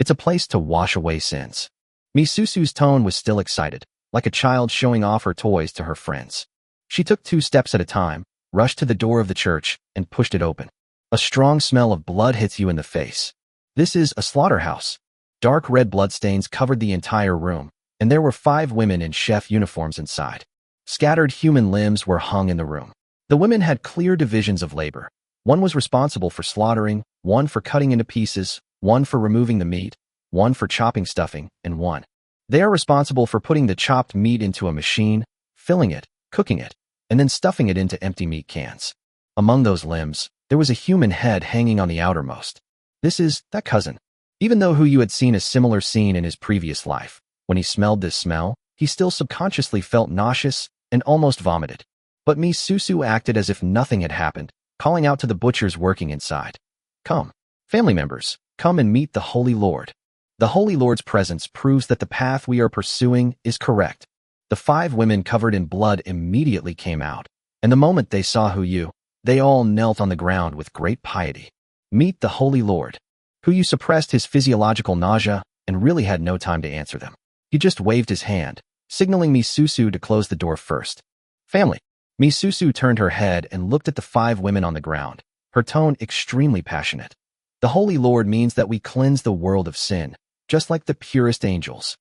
It's a place to wash away sins. Misusu's tone was still excited, like a child showing off her toys to her friends. She took 2 steps at a time, rushed to the door of the church, and pushed it open. A strong smell of blood hits you in the face. This is a slaughterhouse. Dark red bloodstains covered the entire room, and there were 5 women in chef uniforms inside. Scattered human limbs were hung in the room. The women had clear divisions of labor. One was responsible for slaughtering, one for cutting into pieces, one for removing the meat, one for chopping stuffing, and one. They are responsible for putting the chopped meat into a machine, filling it, cooking it, and then stuffing it into empty meat cans. Among those limbs, there was a human head hanging on the outermost. This is that cousin. Even though Hu Yu had seen a similar scene in his previous life, when he smelled this smell, he still subconsciously felt nauseous and almost vomited. But Misusu acted as if nothing had happened, calling out to the butchers working inside. Come, family members, come and meet the Holy Lord. The Holy Lord's presence proves that the path we are pursuing is correct. The 5 women covered in blood immediately came out, and the moment they saw Hu Yu, they all knelt on the ground with great piety. Meet the Holy Lord. Hu Yu suppressed his physiological nausea and really had no time to answer them. He just waved his hand, signaling Misusu to close the door first. Family. Misusu turned her head and looked at the 5 women on the ground, her tone extremely passionate. The Holy Lord means that we cleanse the world of sin, just like the purest angels.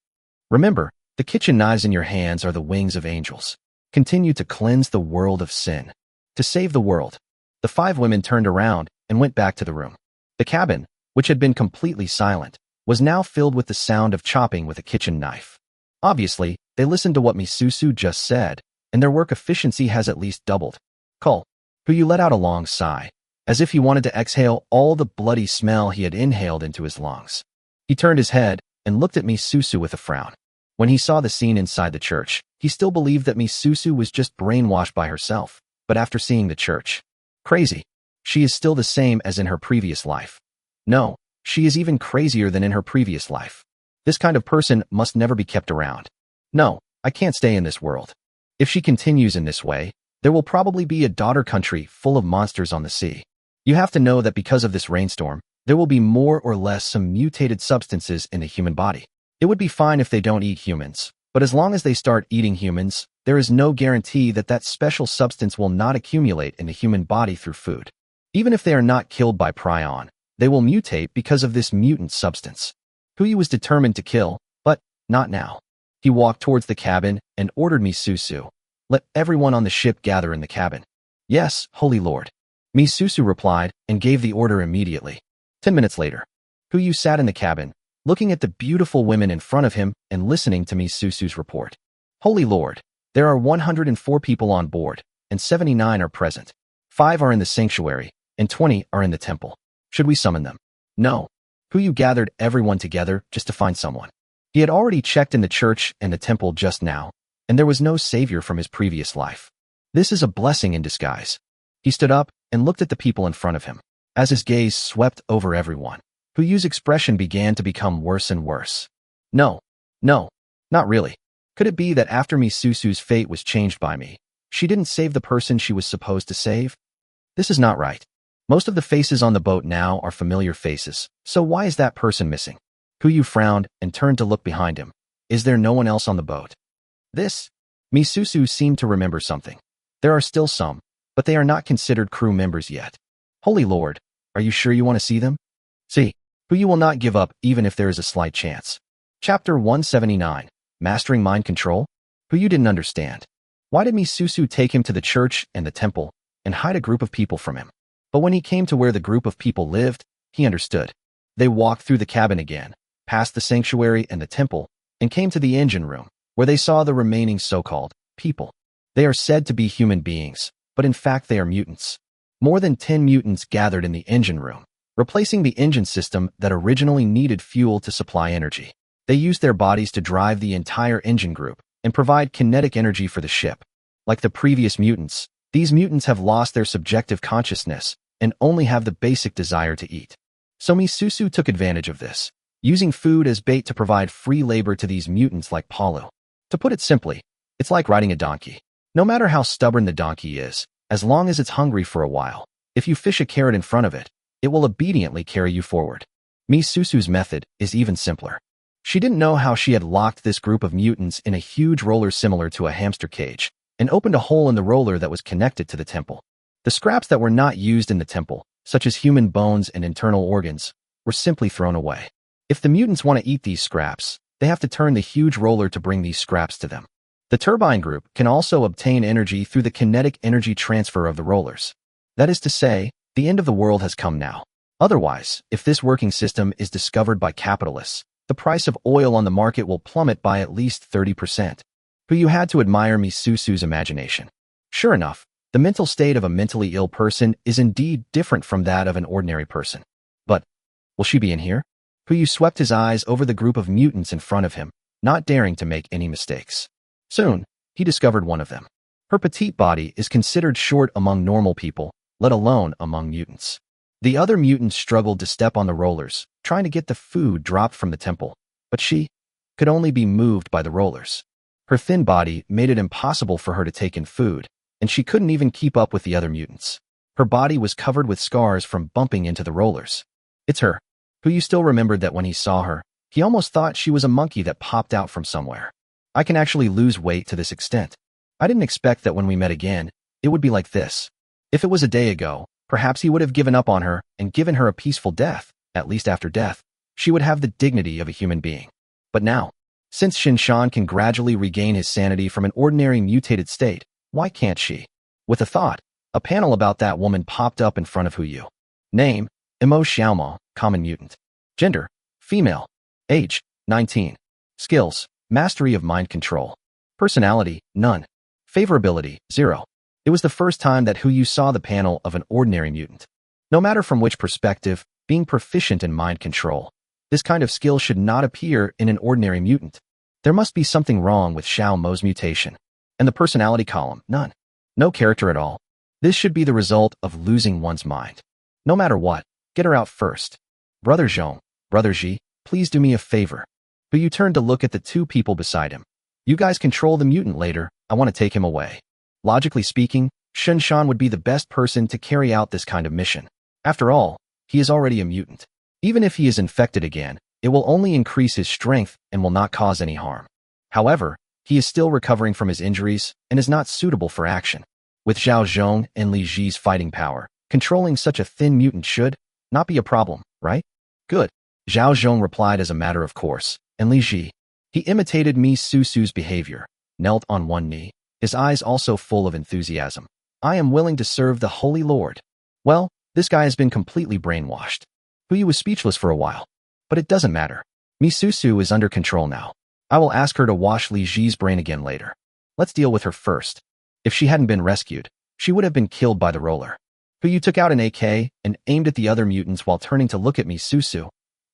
Remember, the kitchen knives in your hands are the wings of angels. Continue to cleanse the world of sin. To save the world. The 5 women turned around and went back to the room. The cabin, which had been completely silent, was now filled with the sound of chopping with a kitchen knife. Obviously, they listened to what Misusu just said, and their work efficiency has at least doubled. Hu Yu let out a long sigh, as if he wanted to exhale all the bloody smell he had inhaled into his lungs. He turned his head and looked at Misusu with a frown. When he saw the scene inside the church, he still believed that Misusu was just brainwashed by herself, but after seeing the church, crazy. She is still the same as in her previous life. No, she is even crazier than in her previous life. This kind of person must never be kept around. No, I can't stay in this world. If she continues in this way, there will probably be a daughter country full of monsters on the sea. You have to know that because of this rainstorm, there will be more or less some mutated substances in the human body. It would be fine if they don't eat humans, but as long as they start eating humans, there is no guarantee that that special substance will not accumulate in the human body through food. Even if they are not killed by prion, they will mutate because of this mutant substance. Hu Yu was determined to kill, but not now. He walked towards the cabin and ordered Misusu, "Let everyone on the ship gather in the cabin." "Yes, Holy Lord." Misusu replied and gave the order immediately. 10 minutes later, Hu Yu sat in the cabin, looking at the beautiful women in front of him and listening to Misusu's report. "Holy Lord, there are 104 people on board, and 79 are present. 5 are in the sanctuary, and 20 are in the temple. Should we summon them?" "No." Hu Yu gathered everyone together just to find someone. He had already checked in the church and the temple just now, and there was no savior from his previous life. This is a blessing in disguise. He stood up and looked at the people in front of him. As his gaze swept over everyone, Hu Yu's expression began to become worse and worse. No, not really. Could it be that after Misusu's fate was changed by me, she didn't save the person she was supposed to save? This is not right. Most of the faces on the boat now are familiar faces, so why is that person missing? Hu Yu frowned and turned to look behind him. Is there no one else on the boat? Misusu seemed to remember something. There are still some, but they are not considered crew members yet. Holy Lord, are you sure you want to see them? See, Hu Yu will not give up even if there is a slight chance. Chapter 179, Mastering Mind Control? Hu Yu didn't understand. Why did Misusu take him to the church and the temple and hide a group of people from him? But when he came to where the group of people lived, he understood. They walked through the cabin again, past the sanctuary and the temple, and came to the engine room, where they saw the remaining so-called people. They are said to be human beings, but in fact they are mutants. More than 10 mutants gathered in the engine room, replacing the engine system that originally needed fuel to supply energy. They used their bodies to drive the entire engine group and provide kinetic energy for the ship. Like the previous mutants, these mutants have lost their subjective consciousness and only have the basic desire to eat. So Misusu took advantage of this, using food as bait to provide free labor to these mutants like Palu. To put it simply, it's like riding a donkey. No matter how stubborn the donkey is, as long as it's hungry for a while, if you fish a carrot in front of it, it will obediently carry you forward. Misusu's method is even simpler. She didn't know how she had locked this group of mutants in a huge roller similar to a hamster cage and opened a hole in the roller that was connected to the temple. The scraps that were not used in the temple, such as human bones and internal organs, were simply thrown away. If the mutants want to eat these scraps, they have to turn the huge roller to bring these scraps to them. The turbine group can also obtain energy through the kinetic energy transfer of the rollers. That is to say, the end of the world has come now. Otherwise, if this working system is discovered by capitalists, the price of oil on the market will plummet by at least 30%. But you had to admire Misusu's imagination. Sure enough, the mental state of a mentally ill person is indeed different from that of an ordinary person. But, will she be in here? Puyu swept his eyes over the group of mutants in front of him, not daring to make any mistakes. Soon, he discovered one of them. Her petite body is considered short among normal people, let alone among mutants. The other mutants struggled to step on the rollers, trying to get the food dropped from the temple, but she could only be moved by the rollers. Her thin body made it impossible for her to take in food, and she couldn't even keep up with the other mutants. Her body was covered with scars from bumping into the rollers. It's her. Puyu still remembered that when he saw her, he almost thought she was a monkey that popped out from somewhere. I can actually lose weight to this extent. I didn't expect that when we met again, it would be like this. If it was a day ago, perhaps he would have given up on her and given her a peaceful death. At least after death, she would have the dignity of a human being. But now, since Shinshan can gradually regain his sanity from an ordinary mutated state, why can't she? With a thought, a panel about that woman popped up in front of Huyu. Name, Imo Xiaomo, common mutant. Gender, female. Age, 19. Skills, mastery of mind control. Personality, none. Favorability, 0. It was the first time that Huyu saw the panel of an ordinary mutant. No matter from which perspective, being proficient in mind control, this kind of skill should not appear in an ordinary mutant. There must be something wrong with Xiao Mo's mutation. And the personality column, none. No character at all. This should be the result of losing one's mind. No matter what, get her out first. Brother Zhong, Brother Ji, please do me a favor. But you turned to look at the two people beside him. You guys control the mutant later, I want to take him away. Logically speaking, Shinshan would be the best person to carry out this kind of mission. After all, he is already a mutant. Even if he is infected again, it will only increase his strength and will not cause any harm. However, he is still recovering from his injuries and is not suitable for action. With Zhao Zhong and Li Ji's fighting power, controlling such a thin mutant should not be a problem, right? Good. Zhao Zhong replied as a matter of course, and Li Ji. He imitated Mi Susu's behavior, knelt on one knee, his eyes also full of enthusiasm. I am willing to serve the Holy Lord. Well, this guy has been completely brainwashed. Huyu was speechless for a while. But it doesn't matter. Mi Susu is under control now. I will ask her to wash Li Ji's brain again later. Let's deal with her first. If she hadn't been rescued, she would have been killed by the roller. Huyu took out an AK and aimed at the other mutants while turning to look at Mi Susu.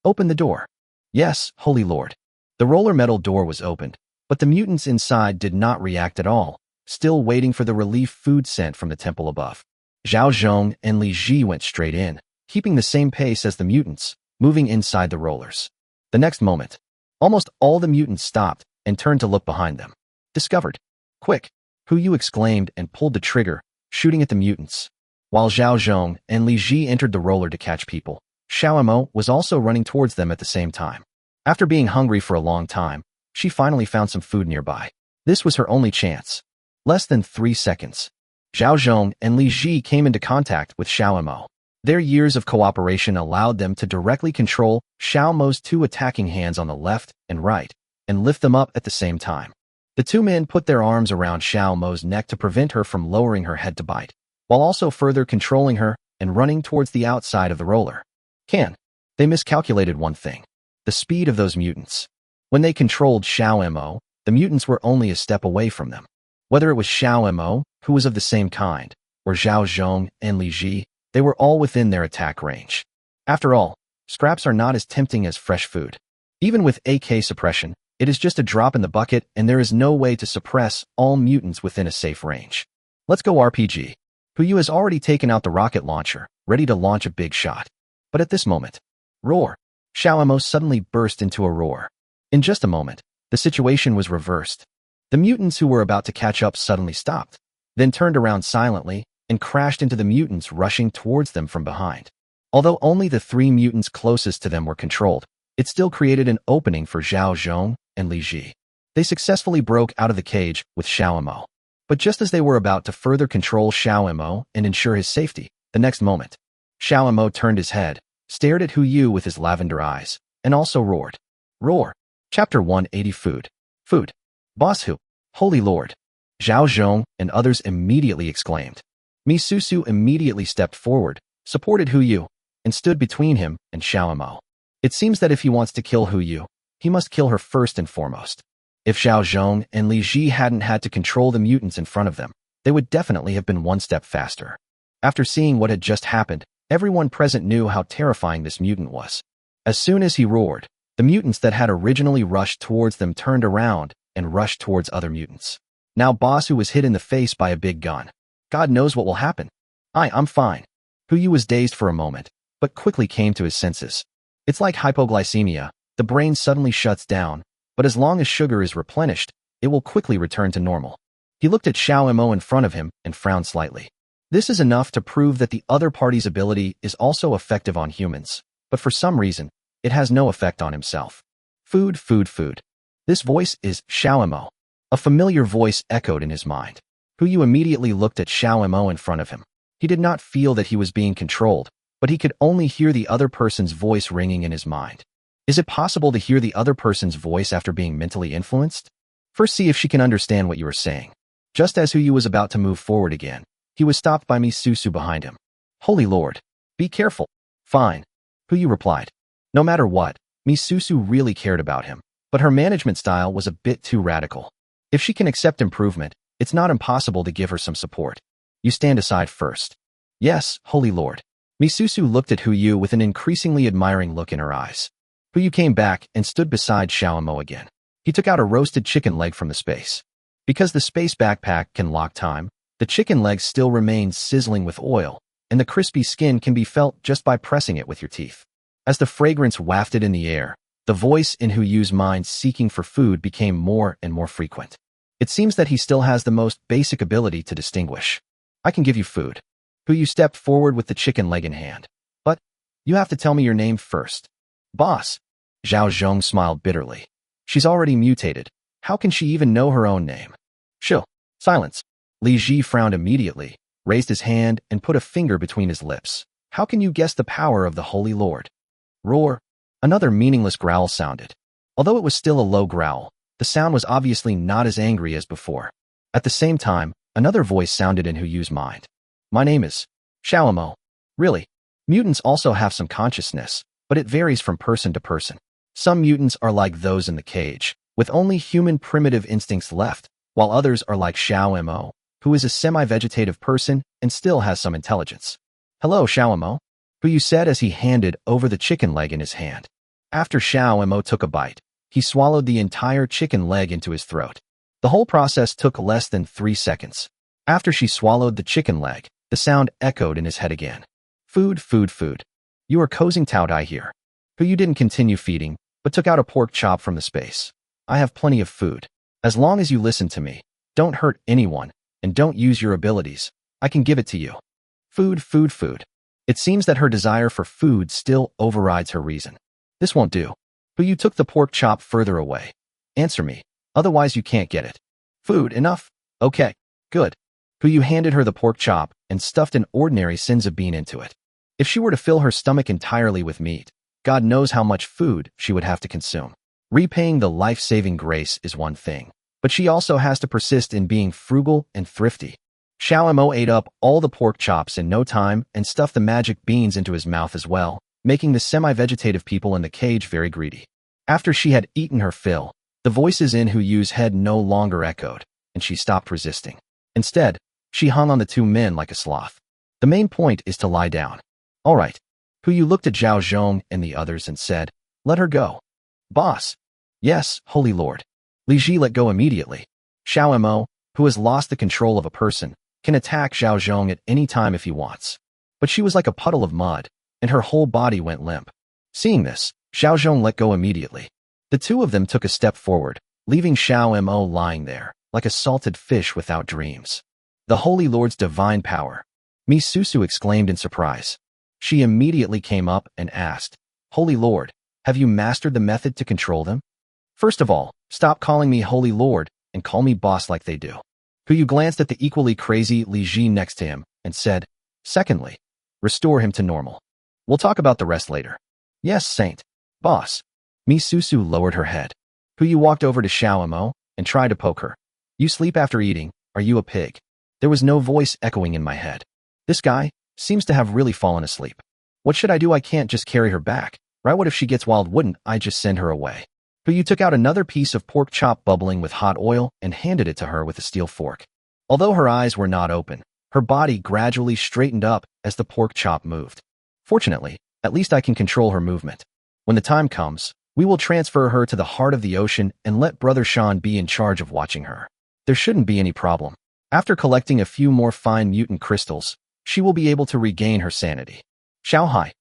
Open the door. Yes, Holy Lord. The roller metal door was opened, but the mutants inside did not react at all, still waiting for the relief food sent from the temple above. Zhao Zhong and Li Ji went straight in, keeping the same pace as the mutants, moving inside the rollers. The next moment, almost all the mutants stopped and turned to look behind them. Discovered. Quick! Huyu exclaimed and pulled the trigger, shooting at the mutants. While Zhao Zhong and Li Ji entered the roller to catch people, Xiao Mo was also running towards them at the same time. After being hungry for a long time, she finally found some food nearby. This was her only chance. Less than 3 seconds. Zhao Zhong and Li Ji came into contact with Xiao Mo. Their years of cooperation allowed them to directly control Xiao Mo's two attacking hands on the left and right, and lift them up at the same time. The two men put their arms around Xiao Mo's neck to prevent her from lowering her head to bite, while also further controlling her and running towards the outside of the roller. They miscalculated one thing. The speed of those mutants. When they controlled Xiao Mo, the mutants were only a step away from them. Whether it was Xiao Mo, who was of the same kind, or Zhao Zhong and Li Ji, they were all within their attack range. After all, scraps are not as tempting as fresh food. Even with AK suppression, it is just a drop in the bucket and there is no way to suppress all mutants within a safe range. Let's go RPG. Huyu has already taken out the rocket launcher, ready to launch a big shot. But at this moment, roar! Xiao Mo suddenly burst into a roar. In just a moment, the situation was reversed. The mutants who were about to catch up suddenly stopped, then turned around silently and crashed into the mutants rushing towards them from behind. Although only the 3 mutants closest to them were controlled, it still created an opening for Zhao Zhong and Li Ji. They successfully broke out of the cage with Xiao Mo. But just as they were about to further control Xiao Mo and ensure his safety, the next moment, Xiao Mo turned his head, stared at Hu Yu with his lavender eyes, and also roared. Roar. Chapter 180 Food. Food. Boss Hu. Holy Lord. Zhao Zhong and others immediately exclaimed. Mi Susu immediately stepped forward, supported Hu Yu, and stood between him and Xiao Mo. It seems that if he wants to kill Hu Yu, he must kill her first and foremost. If Zhao Zhong and Li Ji hadn't had to control the mutants in front of them, they would definitely have been one step faster. After seeing what had just happened, everyone present knew how terrifying this mutant was. As soon as he roared, the mutants that had originally rushed towards them turned around and rushed towards other mutants. Now Boss Hu was hit in the face by a big gun. God knows what will happen. I'm fine. Hu Yu was dazed for a moment, but quickly came to his senses. It's like hypoglycemia, the brain suddenly shuts down, but as long as sugar is replenished, it will quickly return to normal. He looked at Xiao Mo in front of him and frowned slightly. This is enough to prove that the other party's ability is also effective on humans, but for some reason, it has no effect on himself. Food, food, food. This voice is Xiao Mo. A familiar voice echoed in his mind. Hu Yu immediately looked at Xiao Mo in front of him. He did not feel that he was being controlled, but he could only hear the other person's voice ringing in his mind. Is it possible to hear the other person's voice after being mentally influenced? First see if she can understand what you are saying. Just as Hu Yu was about to move forward again, he was stopped by Mi Susu behind him. Holy Lord. Be careful. Fine. Hu Yu replied. No matter what, Mi Susu really cared about him, but her management style was a bit too radical. If she can accept improvement, it's not impossible to give her some support. You stand aside first. Yes, Holy Lord. Mi Susu looked at Hu Yu with an increasingly admiring look in her eyes. Hu Yu came back and stood beside Xiao Mo again. He took out a roasted chicken leg from the space. Because the space backpack can lock time, the chicken leg still remains sizzling with oil, and the crispy skin can be felt just by pressing it with your teeth. As the fragrance wafted in the air, the voice in Hu Yu's mind seeking for food became more and more frequent. It seems that he still has the most basic ability to distinguish. I can give you food. Hu Yu stepped forward with the chicken leg in hand. But you have to tell me your name first. Boss. Zhao Zhong smiled bitterly. She's already mutated. How can she even know her own name? Shill. Silence. Li Ji frowned immediately, raised his hand, and put a finger between his lips. How can you guess the power of the Holy Lord? Roar. Another meaningless growl sounded. Although it was still a low growl, the sound was obviously not as angry as before. At the same time, another voice sounded in Hu Yu's mind. My name is Xiao Mo. Really, mutants also have some consciousness, but it varies from person to person. Some mutants are like those in the cage, with only human primitive instincts left, while others are like Xiao Mo, who is a semi-vegetative person and still has some intelligence. Hello, Xiao Mo, Hu Yu said as he handed over the chicken leg in his hand. After Xiao Mo took a bite, he swallowed the entire chicken leg into his throat. The whole process took less than 3 seconds. After she swallowed the chicken leg, the sound echoed in his head again. Food, food, food. You are causing tout, I hear. Hu Yu didn't continue feeding, but took out a pork chop from the space. I have plenty of food. As long as you listen to me, don't hurt anyone, and don't use your abilities, I can give it to you. Food, food, food. It seems that her desire for food still overrides her reason. This won't do. Hu Yu took the pork chop further away. Answer me, otherwise you can't get it. Food, enough? Okay, good. Hu Yu handed her the pork chop and stuffed an ordinary sinza bean into it. If she were to fill her stomach entirely with meat, God knows how much food she would have to consume. Repaying the life-saving grace is one thing, but she also has to persist in being frugal and thrifty. Xiao Mo ate up all the pork chops in no time and stuffed the magic beans into his mouth as well, making the semi-vegetative people in the cage very greedy. After she had eaten her fill, the voices in Hu Yu's head no longer echoed, and she stopped resisting. Instead, she hung on the 2 men like a sloth. The main point is to lie down. All right. Hu Yu looked at Zhao Zhong and the others and said, let her go. Boss. Yes, Holy Lord. Li Ji let go immediately. Xiao Mo, who has lost the control of a person, can attack Zhao Zhong at any time if he wants. But she was like a puddle of mud, and her whole body went limp. Seeing this, Zhao Zhong let go immediately. The 2 of them took a step forward, leaving Xiao Mo lying there, like a salted fish without dreams. The Holy Lord's divine power. Mi Susu exclaimed in surprise. She immediately came up and asked, Holy Lord, Have you mastered the method to control them? First of all, stop calling me Holy Lord and call me boss like they do. Huyu glanced at the equally crazy Li Ji next to him and said, secondly, restore him to normal. We'll talk about the rest later. Yes, Saint. Boss. Mi Susu lowered her head. Huyu walked over to Xiao Mo and tried to poke her. You sleep after eating, are you a pig? There was no voice echoing in my head. This guy seems to have really fallen asleep. What should I do? I can't just carry her back, right? What if she gets wild? Wouldn't I just send her away? Huyu took out another piece of pork chop bubbling with hot oil and handed it to her with a steel fork. Although her eyes were not open, her body gradually straightened up as the pork chop moved. Fortunately, at least I can control her movement. When the time comes, we will transfer her to the heart of the ocean and let Brother Sean be in charge of watching her. There shouldn't be any problem. After collecting a few more fine mutant crystals, she will be able to regain her sanity. Xiao Hai.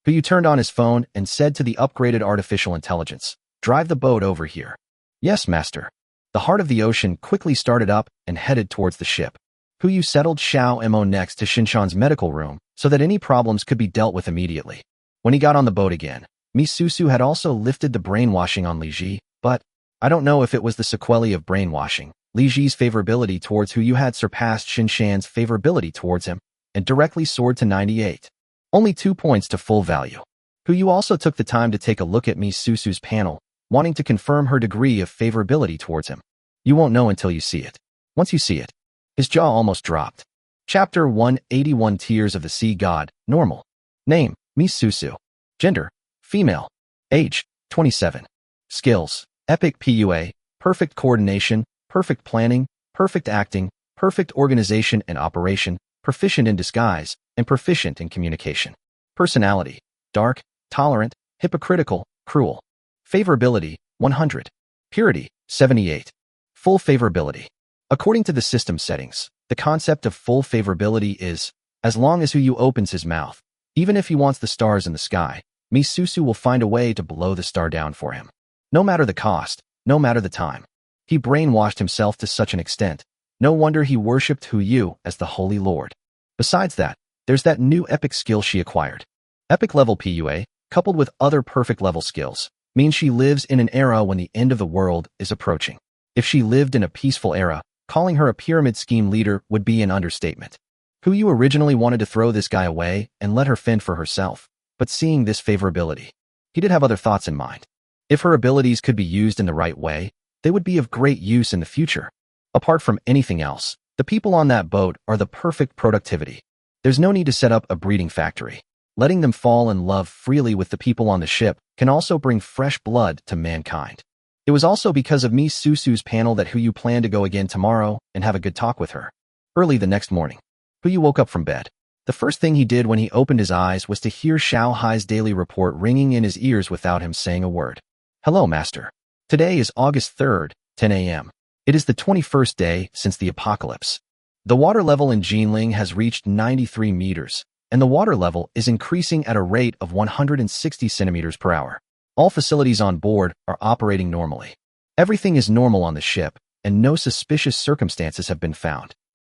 Huyu turned on his phone and said to the upgraded artificial intelligence, drive the boat over here. Yes, master. The heart of the ocean quickly started up and headed towards the ship. Huyu settled Xiao Mo next to Shinshan's medical room so that any problems could be dealt with immediately. When he got on the boat again, Mi Susu had also lifted the brainwashing on Li Ji, but I don't know if it was the sequelae of brainwashing. Li Ji's favorability towards Huyu had surpassed Shinshan's favorability towards him and directly soared to 98. Only 2 points to full value. Huyu also took the time to take a look at Mi Susu's panel, wanting to confirm her degree of favorability towards him. You won't know until you see it. Once you see it, his jaw almost dropped. Chapter 181 Tears of the Sea God, Normal. Name, Mi Susu. Gender, female. Age, 27. Skills, Epic PUA, Perfect Coordination, Perfect Planning, Perfect Acting, Perfect Organization and Operation, Proficient in Disguise, and Proficient in Communication. Personality, Dark, Tolerant, Hypocritical, Cruel. Favorability, 100. Purity, 78. Full favorability. According to the system settings, the concept of full favorability is, as long as Huyu opens his mouth, even if he wants the stars in the sky, Mi Susu will find a way to blow the star down for him. No matter the cost, no matter the time. He brainwashed himself to such an extent. No wonder he worshipped Huyu as the Holy Lord. Besides that, there's that new epic skill she acquired. Epic level PUA, coupled with other perfect level skills, means she lives in an era when the end of the world is approaching. If she lived in a peaceful era, calling her a pyramid scheme leader would be an understatement. Huyu originally wanted to throw this guy away and let her fend for herself, but seeing this favorability, he did have other thoughts in mind. If her abilities could be used in the right way, they would be of great use in the future. Apart from anything else, the people on that boat are the perfect productivity. There's no need to set up a breeding factory. Letting them fall in love freely with the people on the ship can also bring fresh blood to mankind. It was also because of Mi Susu's panel that Huyu planned to go again tomorrow and have a good talk with her. Early the next morning, Huyu woke up from bed. The first thing he did when he opened his eyes was to hear Xiao Hai's daily report ringing in his ears without him saying a word. Hello, Master. Today is August 3rd, 10 a.m. It is the 21st day since the apocalypse. The water level in Jinling has reached 93 meters, and the water level is increasing at a rate of 160 centimeters per hour. All facilities on board are operating normally. Everything is normal on the ship, and no suspicious circumstances have been found.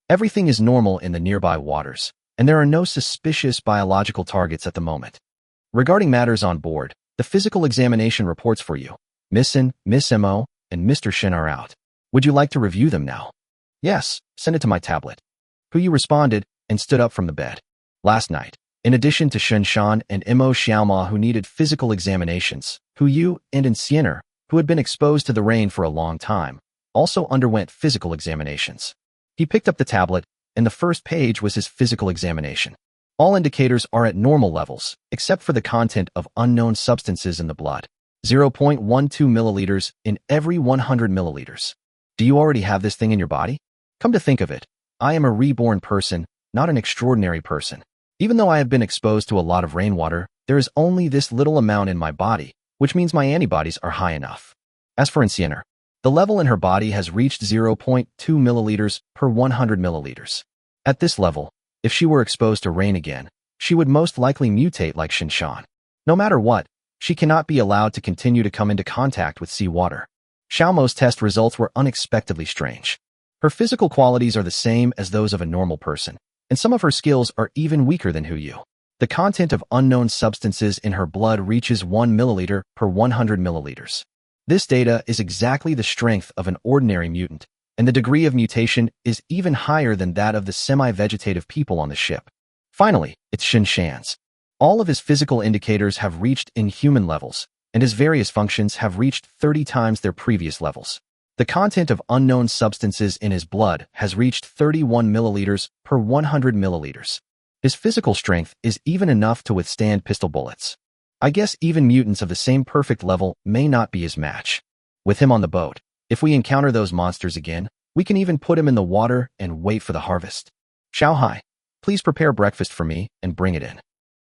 Everything is normal in the nearby waters, and there are no suspicious biological targets at the moment. Regarding matters on board, the physical examination reports for you, Miss N, Miss Mo, and Mr. Shin are out. Would you like to review them now? Yes, send it to my tablet. Huyu responded and stood up from the bed. Last night, in addition to Shen Shan and Mo Xiaoma who needed physical examinations, Huyu and Xianer, who had been exposed to the rain for a long time, also underwent physical examinations. He picked up the tablet, and the first page was his physical examination. All indicators are at normal levels, except for the content of unknown substances in the blood. 0.12 milliliters in every 100 milliliters. Do you already have this thing in your body? Come to think of it, I am a reborn person, not an extraordinary person. Even though I have been exposed to a lot of rainwater, there is only this little amount in my body, which means my antibodies are high enough. As for Encianer, the level in her body has reached 0.2 milliliters per 100 milliliters. At this level, if she were exposed to rain again, she would most likely mutate like Shinshan. No matter what, she cannot be allowed to continue to come into contact with seawater. Xiaomo's test results were unexpectedly strange. Her physical qualities are the same as those of a normal person, and some of her skills are even weaker than Huyu. The content of unknown substances in her blood reaches 1 milliliter per 100 milliliters. This data is exactly the strength of an ordinary mutant, and the degree of mutation is even higher than that of the semi-vegetative people on the ship. Finally, it's Shin-Shan's. All of his physical indicators have reached inhuman levels, and his various functions have reached 30 times their previous levels. The content of unknown substances in his blood has reached 31 milliliters per 100 milliliters. His physical strength is even enough to withstand pistol bullets. I guess even mutants of the same perfect level may not be his match. With him on the boat, if we encounter those monsters again, we can even put him in the water and wait for the harvest. Xiaohai, please prepare breakfast for me and bring it in.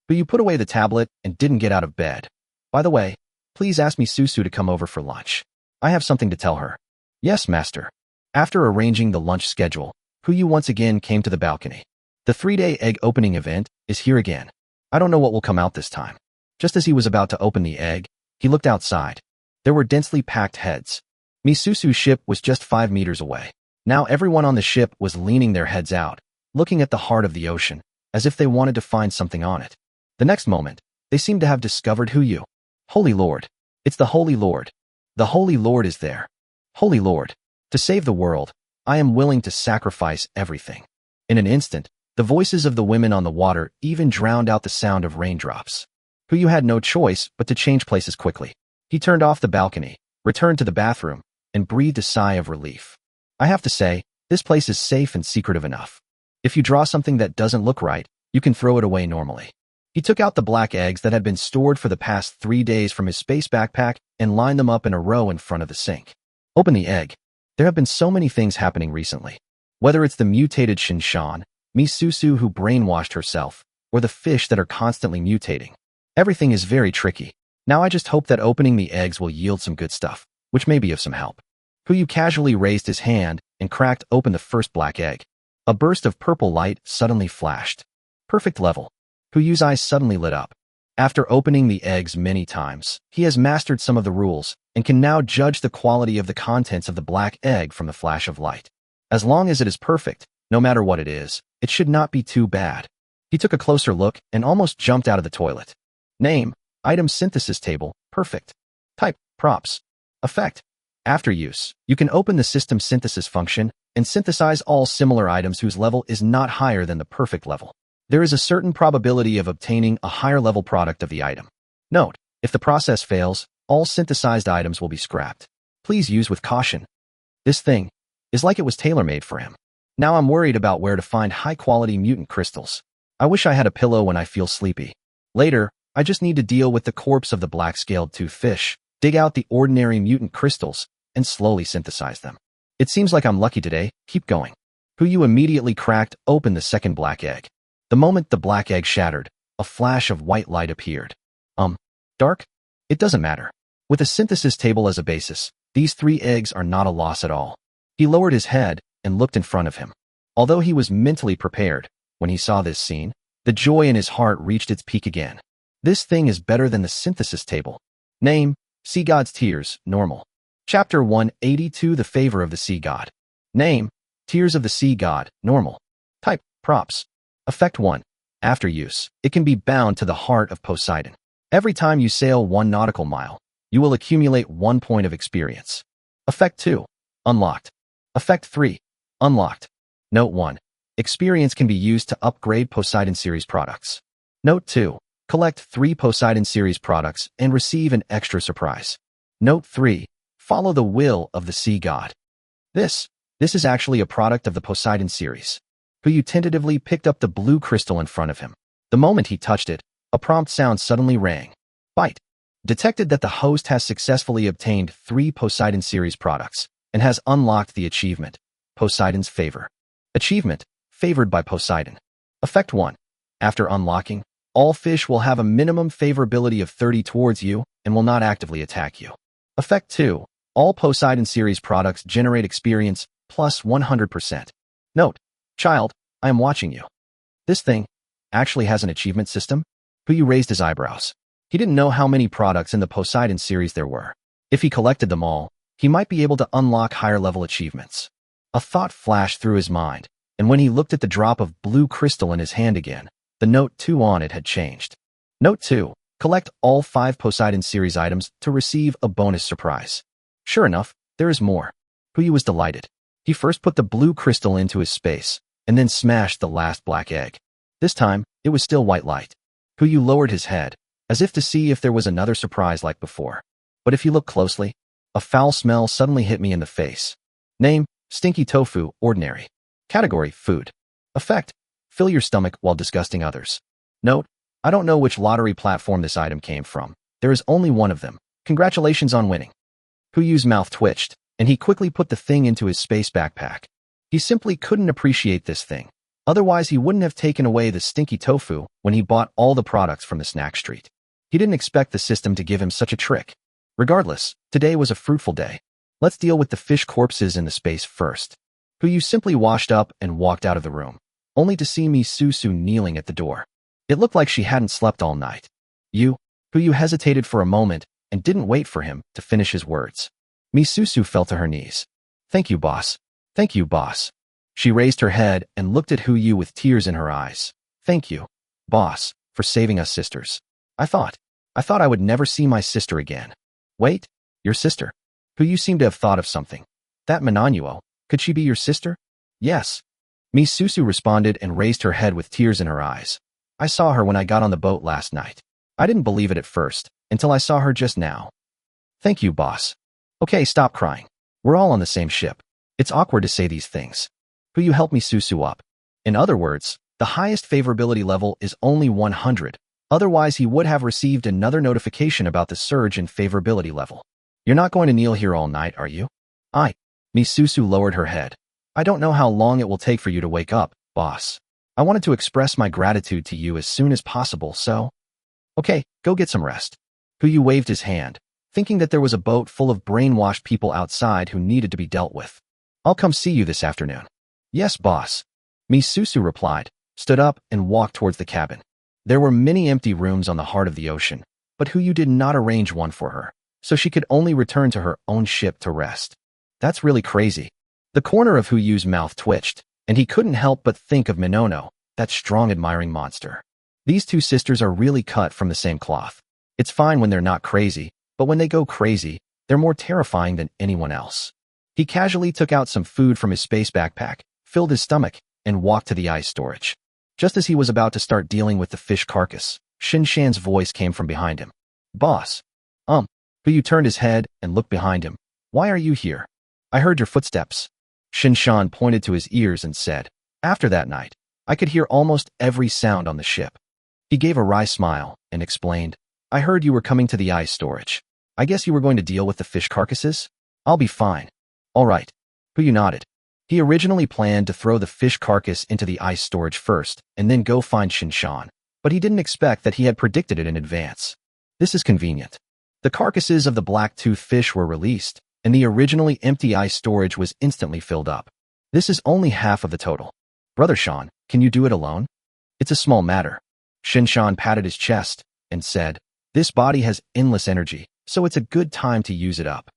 But you put away the tablet and didn't get out of bed. By the way, please ask me Susu to come over for lunch. I have something to tell her. Yes, master. After arranging the lunch schedule, Huyu once again came to the balcony. The 3-day egg opening event is here again. I don't know what will come out this time. Just as he was about to open the egg, he looked outside. There were densely packed heads. Misusu's ship was just 5 meters away. Now everyone on the ship was leaning their heads out, looking at the heart of the ocean, as if they wanted to find something on it. The next moment, they seemed to have discovered Huyu. Holy Lord. It's the Holy Lord. The Holy Lord is there. Holy Lord. To save the world, I am willing to sacrifice everything. In an instant, the voices of the women on the water even drowned out the sound of raindrops. Huyu had no choice but to change places quickly. He turned off the balcony, returned to the bathroom, and breathed a sigh of relief. I have to say, this place is safe and secretive enough. If you draw something that doesn't look right, you can throw it away normally. He took out the black eggs that had been stored for the past 3 days from his space backpack and lined them up in a row in front of the sink. Open the egg. There have been so many things happening recently. Whether it's the mutated Shinshan, Misusu who brainwashed herself, or the fish that are constantly mutating. Everything is very tricky. Now I just hope that opening the eggs will yield some good stuff, which may be of some help. Huyu casually raised his hand and cracked open the first black egg. A burst of purple light suddenly flashed. Perfect level. Huyu's eyes suddenly lit up. After opening the eggs many times, he has mastered some of the rules and can now judge the quality of the contents of the black egg from the flash of light. As long as it is perfect, no matter what it is, it should not be too bad. He took a closer look and almost jumped out of the toilet. Name, item synthesis table, perfect. Type, props. Effect. After use, you can open the system synthesis function and synthesize all similar items whose level is not higher than the perfect level. There is a certain probability of obtaining a higher level product of the item. Note, if the process fails, all synthesized items will be scrapped. Please use with caution. This thing is like it was tailor-made for him. Now I'm worried about where to find high-quality mutant crystals. I wish I had a pillow when I feel sleepy. Later, I just need to deal with the corpse of the black-scaled tooth fish, dig out the ordinary mutant crystals, and slowly synthesize them. It seems like I'm lucky today. Keep going. Huyu immediately cracked open the second black egg. The moment the black egg shattered, a flash of white light appeared. Dark? It doesn't matter. With a synthesis table as a basis, these 3 eggs are not a loss at all. He lowered his head and looked in front of him. Although he was mentally prepared, when he saw this scene, the joy in his heart reached its peak again. This thing is better than the synthesis table. Name, Sea God's Tears, normal. Chapter 182, The Favor of the Sea God. Name, Tears of the Sea God, normal. Type, props. Effect 1. After use, it can be bound to the heart of Poseidon. Every time you sail 1 nautical mile, you will accumulate 1 point of experience. Effect 2. Unlocked. Effect 3. Unlocked. Note 1. Experience can be used to upgrade Poseidon series products. Note 2. Collect 3 Poseidon series products and receive an extra surprise. Note 3. Follow the will of the sea god. This is actually a product of the Poseidon series. Huyu tentatively picked up the blue crystal in front of him. The moment he touched it, a prompt sound suddenly rang. Byte. Detected that the host has successfully obtained 3 Poseidon series products and has unlocked the achievement, Poseidon's Favor. Achievement, favored by Poseidon. Effect 1. After unlocking, all fish will have a minimum favorability of 30 towards you and will not actively attack you. Effect 2. All Poseidon series products generate experience plus 100%. Note, child, I am watching you. This thing actually has an achievement system? Huyu raised his eyebrows. He didn't know how many products in the Poseidon series there were. If he collected them all, he might be able to unlock higher-level achievements. A thought flashed through his mind, and when he looked at the drop of blue crystal in his hand again, The note 2 on it had changed. Note 2. Collect all 5 Poseidon series items to receive a bonus surprise. Sure enough, there is more. Huyu was delighted. He first put the blue crystal into his space, and then smashed the last black egg. This time, it was still white light. Huyu lowered his head, as if to see if there was another surprise like before. But if you look closely, a foul smell suddenly hit me in the face. Name, stinky tofu, ordinary. Category, food. Effect, fill your stomach while disgusting others. Note, I don't know which lottery platform this item came from. There is only one of them. Congratulations on winning. Huyu's mouth twitched, and he quickly put the thing into his space backpack. He simply couldn't appreciate this thing. Otherwise, he wouldn't have taken away the stinky tofu when he bought all the products from the snack street. He didn't expect the system to give him such a trick. Regardless, today was a fruitful day. Let's deal with the fish corpses in the space first. Huyu simply washed up and walked out of the room, only to see Misusu kneeling at the door. It looked like she hadn't slept all night. Huyu hesitated for a moment and didn't wait for him to finish his words. Misusu fell to her knees. Thank you, boss. Thank you, boss. She raised her head and looked at Huyu with tears in her eyes. Thank you, boss, for saving us sisters. I thought I would never see my sister again. Wait, your sister? Huyu seemed to have thought of something. That Manhwa, could she be your sister? Yes. Misusu responded and raised her head with tears in her eyes. I saw her when I got on the boat last night. I didn't believe it at first, until I saw her just now. Thank you, boss. Okay, stop crying. We're all on the same ship. It's awkward to say these things. Huyu helped Misusu up. In other words, the highest favorability level is only 100. Otherwise, he would have received another notification about the surge in favorability level. You're not going to kneel here all night, are you? Misusu lowered her head. I don't know how long it will take for you to wake up, boss. I wanted to express my gratitude to you as soon as possible, so... Okay, go get some rest. Huyu waved his hand, thinking that there was a boat full of brainwashed people outside who needed to be dealt with. I'll come see you this afternoon. Yes, boss. Misusu replied, stood up and walked towards the cabin. There were many empty rooms on the heart of the ocean, but Huyu did not arrange one for her, so she could only return to her own ship to rest. That's really crazy. The corner of Huyu's mouth twitched, and he couldn't help but think of Minono, that strong admiring monster. These two sisters are really cut from the same cloth. It's fine when they're not crazy, but when they go crazy, they're more terrifying than anyone else. He casually took out some food from his space backpack, filled his stomach, and walked to the ice storage. Just as he was about to start dealing with the fish carcass, Shinshan's voice came from behind him. Boss. Huyu turned his head and looked behind him. Why are you here? I heard your footsteps. Shinshan pointed to his ears and said, after that night, I could hear almost every sound on the ship. He gave a wry smile and explained, I heard you were coming to the ice storage. I guess you were going to deal with the fish carcasses? I'll be fine. All right. Huyu nodded. He originally planned to throw the fish carcass into the ice storage first and then go find Shinshan, but he didn't expect that he had predicted it in advance. This is convenient. The carcasses of the black-toothed fish were released, and the originally empty ice storage was instantly filled up. This is only half of the total. Brother Shan, can you do it alone? It's a small matter. Shinshan patted his chest and said, this body has endless energy, so it's a good time to use it up.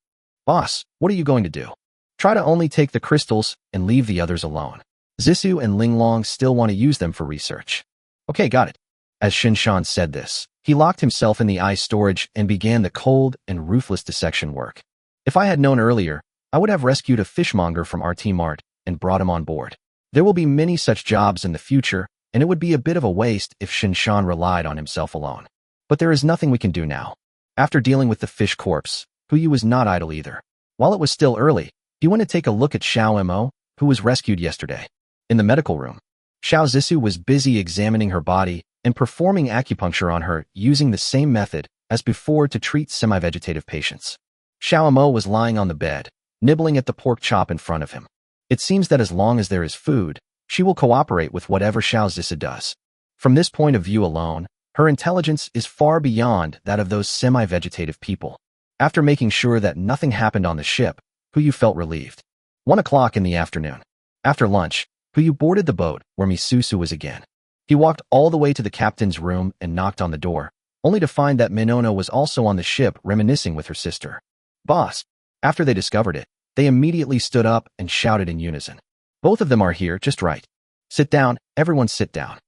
Boss, what are you going to do? Try to only take the crystals and leave the others alone. Zissou and Linglong still want to use them for research. Okay, got it. As Shinshan said this, he locked himself in the ice storage and began the cold and ruthless dissection work. If I had known earlier, I would have rescued a fishmonger from RT Mart and brought him on board. There will be many such jobs in the future, and it would be a bit of a waste if Shinshan relied on himself alone. But there is nothing we can do now. After dealing with the fish corpse, Huyu was not idle either. While it was still early, he went to take a look at Xiao Mo, who was rescued yesterday. In the medical room, Xiao Zissou was busy examining her body and performing acupuncture on her using the same method as before to treat semi-vegetative patients. Xiao Mo was lying on the bed, nibbling at the pork chop in front of him. It seems that as long as there is food, she will cooperate with whatever Xiao Zissou does. From this point of view alone, her intelligence is far beyond that of those semi-vegetative people. After making sure that nothing happened on the ship, Huyu felt relieved. 1 o'clock in the afternoon. After lunch, Huyu boarded the boat where Misusu was again. He walked all the way to the captain's room and knocked on the door, only to find that Minono was also on the ship reminiscing with her sister. Boss. After they discovered it, they immediately stood up and shouted in unison. Both of them are here just right. Sit down, everyone sit down.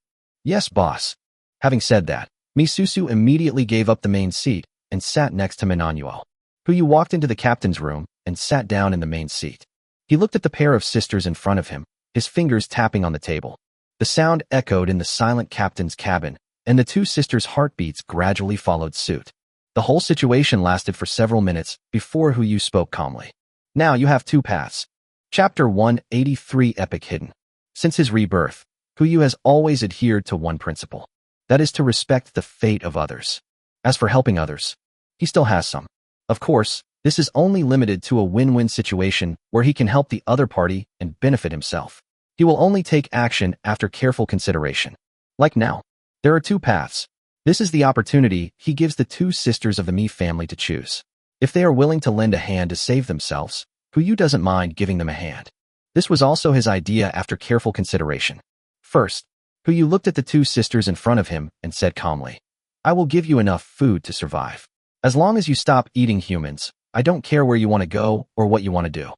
Yes, boss. Having said that, Misusu immediately gave up the main seat and sat next to Manhwa, who walked into the captain's room and sat down in the main seat. He looked at the pair of sisters in front of him, his fingers tapping on the table. The sound echoed in the silent captain's cabin, and the two sisters' heartbeats gradually followed suit. The whole situation lasted for several minutes before Huyu spoke calmly. Now you have two paths. Chapter 183 Epic Hidden. Since his rebirth, Huyu has always adhered to one principle. That is to respect the fate of others. As for helping others, he still has some. Of course, this is only limited to a win-win situation where he can help the other party and benefit himself. He will only take action after careful consideration. Like now, there are two paths. This is the opportunity he gives the two sisters of the Mi family to choose. If they are willing to lend a hand to save themselves, Huyu doesn't mind giving them a hand. This was also his idea after careful consideration. First, Huyu looked at the two sisters in front of him and said calmly, I will give you enough food to survive. As long as you stop eating humans, I don't care where you want to go or what you want to do.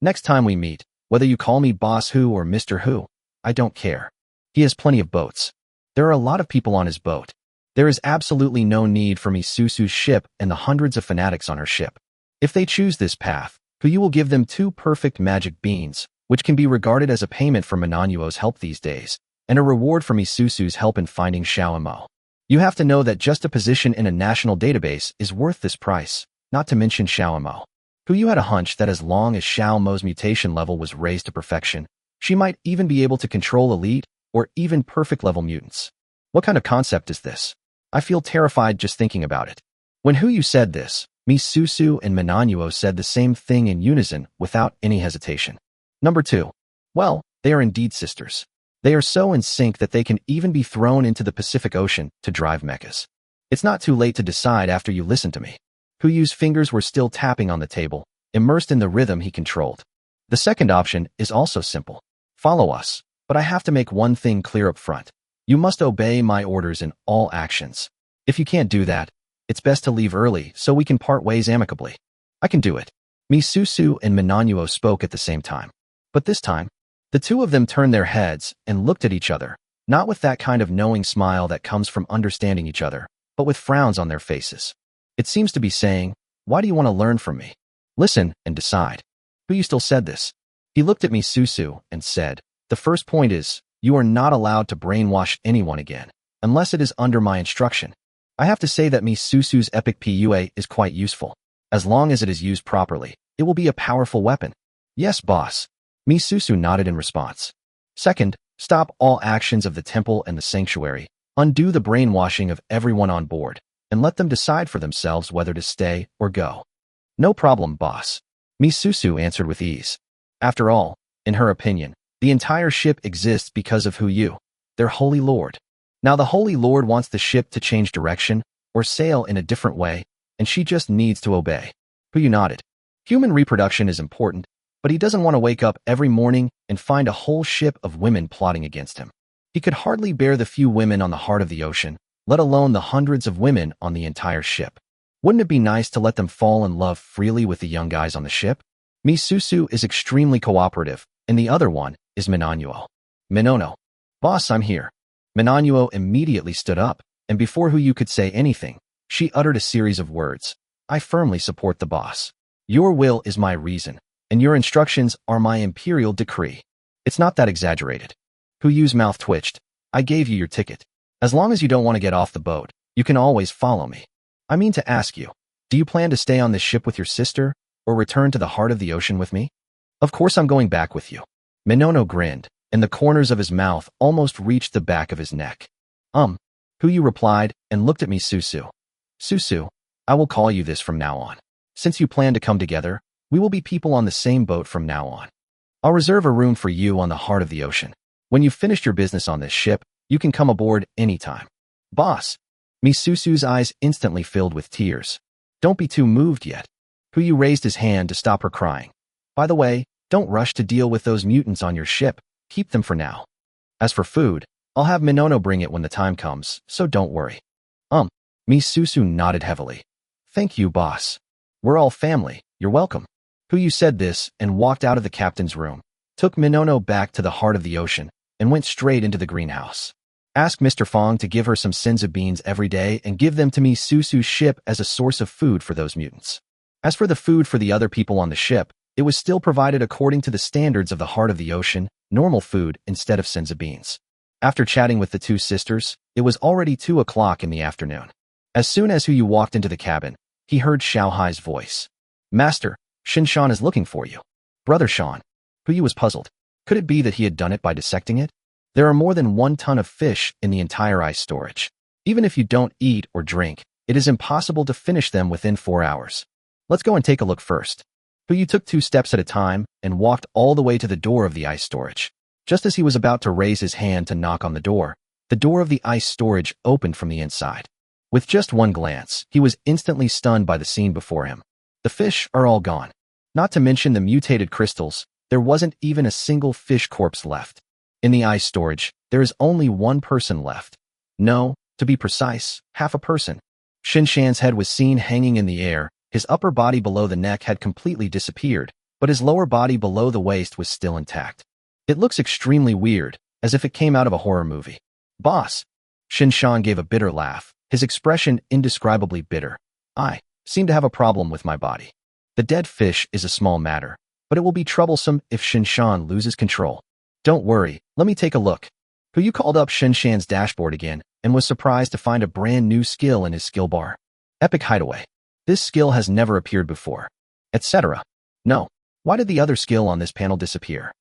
Next time we meet, whether you call me Boss Who or Mr. Who, I don't care. He has plenty of boats. There are a lot of people on his boat. There is absolutely no need for Misusu's ship and the hundreds of fanatics on her ship. If they choose this path, Huyu will give them two perfect magic beans, which can be regarded as a payment for Manhwa's help these days, and a reward for Misusu's help in finding Xiaomo. You have to know that just a position in a national database is worth this price, not to mention Xiaomo. Huyu had a hunch that as long as Xiaomo's mutation level was raised to perfection, she might even be able to control elite or even perfect level mutants. What kind of concept is this? I feel terrified just thinking about it. When Huyu said this, Misusu and Manhwa said the same thing in unison without any hesitation. Number 2. Well, they are indeed sisters. They are so in sync that they can even be thrown into the Pacific Ocean to drive mechas. It's not too late to decide after you listen to me. Huyu's fingers were still tapping on the table, immersed in the rhythm he controlled. The second option is also simple. Follow us, but I have to make one thing clear up front. You must obey my orders in all actions. If you can't do that, it's best to leave early so we can part ways amicably. I can do it. Misusu and Manhwa spoke at the same time. But this time, the two of them turned their heads and looked at each other, not with that kind of knowing smile that comes from understanding each other, but with frowns on their faces. It seems to be saying, why do you want to learn from me? Listen and decide. Huyu still said this. He looked at Misusu and said, the first point is, you are not allowed to brainwash anyone again, unless it is under my instruction. I have to say that Misusu's epic PUA is quite useful. As long as it is used properly, it will be a powerful weapon. Yes, boss. Misusu nodded in response. Second, stop all actions of the temple and the sanctuary, undo the brainwashing of everyone on board, and let them decide for themselves whether to stay or go. No problem, boss. Misusu answered with ease. After all, in her opinion, the entire ship exists because of Huyu, their holy lord. Now the holy lord wants the ship to change direction or sail in a different way, and she just needs to obey. Huyu nodded. Human reproduction is important, but he doesn't want to wake up every morning and find a whole ship of women plotting against him. He could hardly bear the few women on the heart of the ocean, let alone the hundreds of women on the entire ship. Wouldn't it be nice to let them fall in love freely with the young guys on the ship? Misusu is extremely cooperative, and the other one is Manhwa. Minono. Boss, I'm here. Manhwa immediately stood up, and before Huyu could say anything, she uttered a series of words. I firmly support the boss. Your will is my reason, and your instructions are my imperial decree. It's not that exaggerated. Huyu's mouth twitched. I gave you your ticket. As long as you don't want to get off the boat, you can always follow me. I mean to ask you, do you plan to stay on this ship with your sister, or return to the heart of the ocean with me? Of course I'm going back with you. Minono grinned, and the corners of his mouth almost reached the back of his neck. Huyu replied and looked at me Susu. Susu, I will call you this from now on. Since you plan to come together, we will be people on the same boat from now on. I'll reserve a room for you on the heart of the ocean. When you've finished your business on this ship, you can come aboard anytime. Boss. Misusu's eyes instantly filled with tears. Don't be too moved yet. Huyu raised his hand to stop her crying. By the way, don't rush to deal with those mutants on your ship. Keep them for now. As for food, I'll have Minono bring it when the time comes, so don't worry. Misusu nodded heavily. Thank you, boss. We're all family, you're welcome. Huyu said this and walked out of the captain's room, took Minono back to the heart of the ocean, and went straight into the greenhouse. Ask Mr. Fong to give her some senzu beans every day and give them to me Susu's ship as a source of food for those mutants. As for the food for the other people on the ship, it was still provided according to the standards of the heart of the ocean, normal food instead of senzu beans. After chatting with the two sisters, it was already 2 o'clock in the afternoon. As soon as Huyu walked into the cabin, he heard Xiaohai's voice. Master, Shinshan is looking for you. Brother Shan. Huyu was puzzled. Could it be that he had done it by dissecting it? There are more than 1 ton of fish in the entire ice storage. Even if you don't eat or drink, it is impossible to finish them within 4 hours. Let's go and take a look first. Huyu took 2 steps at a time and walked all the way to the door of the ice storage. Just as he was about to raise his hand to knock on the door of the ice storage opened from the inside. With just 1 glance, he was instantly stunned by the scene before him. The fish are all gone. Not to mention the mutated crystals, there wasn't even a single fish corpse left. In the ice storage, there is only 1 person left. No, to be precise, half a person. Shinshan's head was seen hanging in the air, his upper body below the neck had completely disappeared, but his lower body below the waist was still intact. It looks extremely weird, as if it came out of a horror movie. Boss! Shinshan gave a bitter laugh, his expression indescribably bitter. I seem to have a problem with my body. The dead fish is a small matter, but it will be troublesome if Shinshan loses control. Don't worry, let me take a look. Huyu called up Shinshan's dashboard again and was surprised to find a brand new skill in his skill bar. Epic Hideaway. This skill has never appeared before. Etc. No. Why did the other skill on this panel disappear?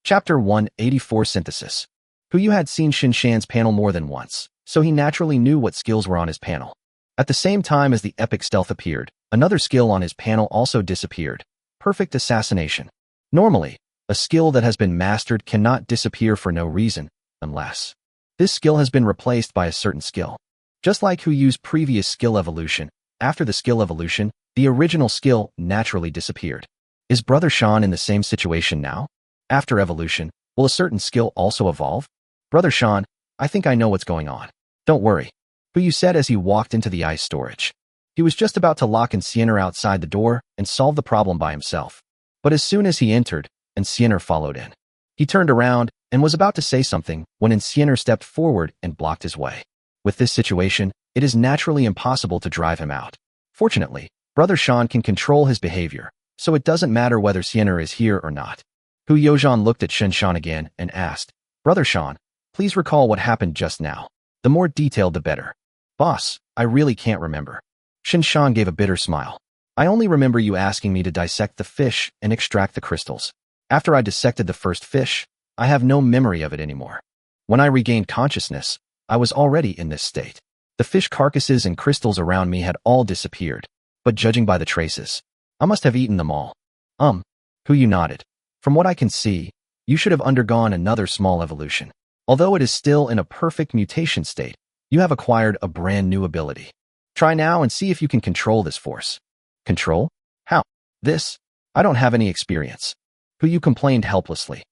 Chapter 184 Synthesis. Huyu had seen Shinshan's panel more than once, so he naturally knew what skills were on his panel. At the same time as the epic stealth appeared, another skill on his panel also disappeared. Perfect assassination. Normally, a skill that has been mastered cannot disappear for no reason, unless this skill has been replaced by a certain skill. Just like Huyu's previous skill evolution, after the skill evolution, the original skill naturally disappeared. Is Brother Shan in the same situation now? After evolution, will a certain skill also evolve? Brother Shan, I think I know what's going on. Don't worry, Huyu said as he walked into the ice storage. He was just about to lock Encianer outside the door and solve the problem by himself. But as soon as he entered, Encianer followed in. He turned around and was about to say something when Encianer stepped forward and blocked his way. With this situation, it is naturally impossible to drive him out. Fortunately, Brother Shan can control his behavior, so it doesn't matter whether Encianer is here or not. Hu Yozhan looked at Shinshan again and asked, Brother Shan, please recall what happened just now. The more detailed the better. Boss, I really can't remember. Shinshan gave a bitter smile. I only remember you asking me to dissect the fish and extract the crystals. After I dissected the first fish, I have no memory of it anymore. When I regained consciousness, I was already in this state. The fish carcasses and crystals around me had all disappeared, but judging by the traces, I must have eaten them all. Huyu nodded. From what I can see, you should have undergone another small evolution. Although it is still in a perfect mutation state, you have acquired a brand new ability. Try now and see if you can control this force. Control? How? This? I don't have any experience. Huyu complained helplessly.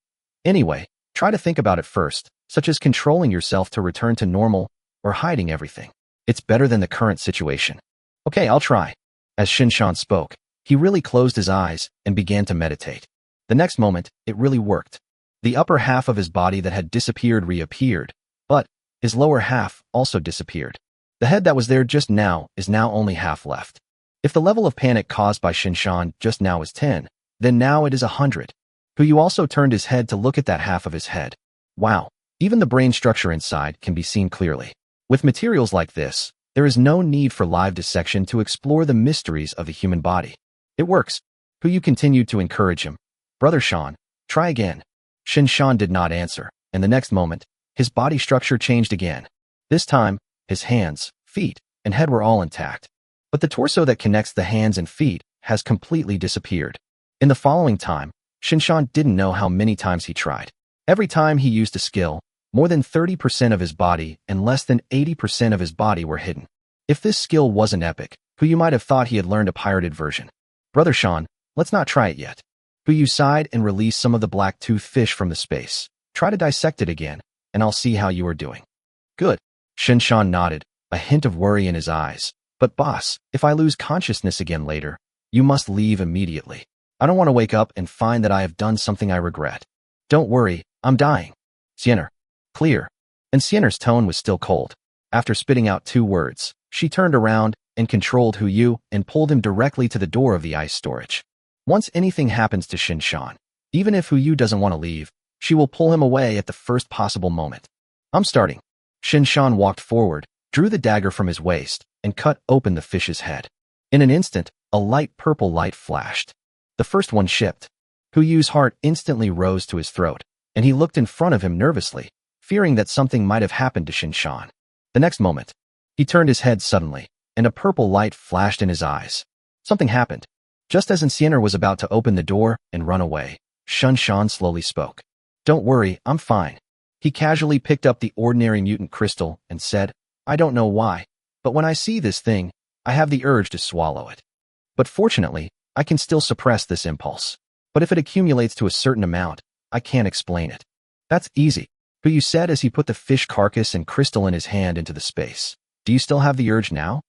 Anyway, try to think about it first, such as controlling yourself to return to normal or hiding everything. It's better than the current situation. Okay, I'll try. As Shinshan spoke, he really closed his eyes and began to meditate. The next moment, it really worked. The upper half of his body that had disappeared reappeared, but his lower half also disappeared. The head that was there just now is now only half left. If the level of panic caused by Shinshan just now is 10, then now it is 100. Huyu also turned his head to look at that half of his head. Wow, even the brain structure inside can be seen clearly. With materials like this, there is no need for live dissection to explore the mysteries of the human body. It works. Huyu continued to encourage him. Brother Shan, try again. Shinshan did not answer, and the next moment, his body structure changed again. This time, his hands, feet, and head were all intact. But the torso that connects the hands and feet has completely disappeared. In the following time, Shinshan didn't know how many times he tried. Every time he used a skill, more than 30% of his body and less than 80% of his body were hidden. If this skill wasn't epic, Huyu might have thought he had learned a pirated version. Brother Shan, let's not try it yet. Huyu sighed and released some of the black-toothed fish from the space. Try to dissect it again, and I'll see how you are doing. Good. Shinshan nodded, a hint of worry in his eyes. But boss, if I lose consciousness again later, you must leave immediately. I don't want to wake up and find that I have done something I regret. Don't worry, I'm dying. Siener. Clear. and Siener's tone was still cold. After spitting out 2 words, she turned around and controlled Yu and pulled him directly to the door of the ice storage. Once anything happens to Shinshan, even if Yu doesn't want to leave, she will pull him away at the first possible moment. I'm starting. Shinshan walked forward, drew the dagger from his waist, and cut open the fish's head. In an instant, a light purple light flashed. The first one shipped. Yu's heart instantly rose to his throat, and he looked in front of him nervously, fearing that something might have happened to Shinshan. The next moment, he turned his head suddenly, and a purple light flashed in his eyes. Something happened. Just as Siener was about to open the door and run away, Shinshan slowly spoke. Don't worry, I'm fine. He casually picked up the ordinary mutant crystal and said, I don't know why, but when I see this thing, I have the urge to swallow it. But fortunately, I can still suppress this impulse. But if it accumulates to a certain amount, I can't explain it. That's easy, Yu said as he put the fish carcass and crystal in his hand into the space. Do you still have the urge now?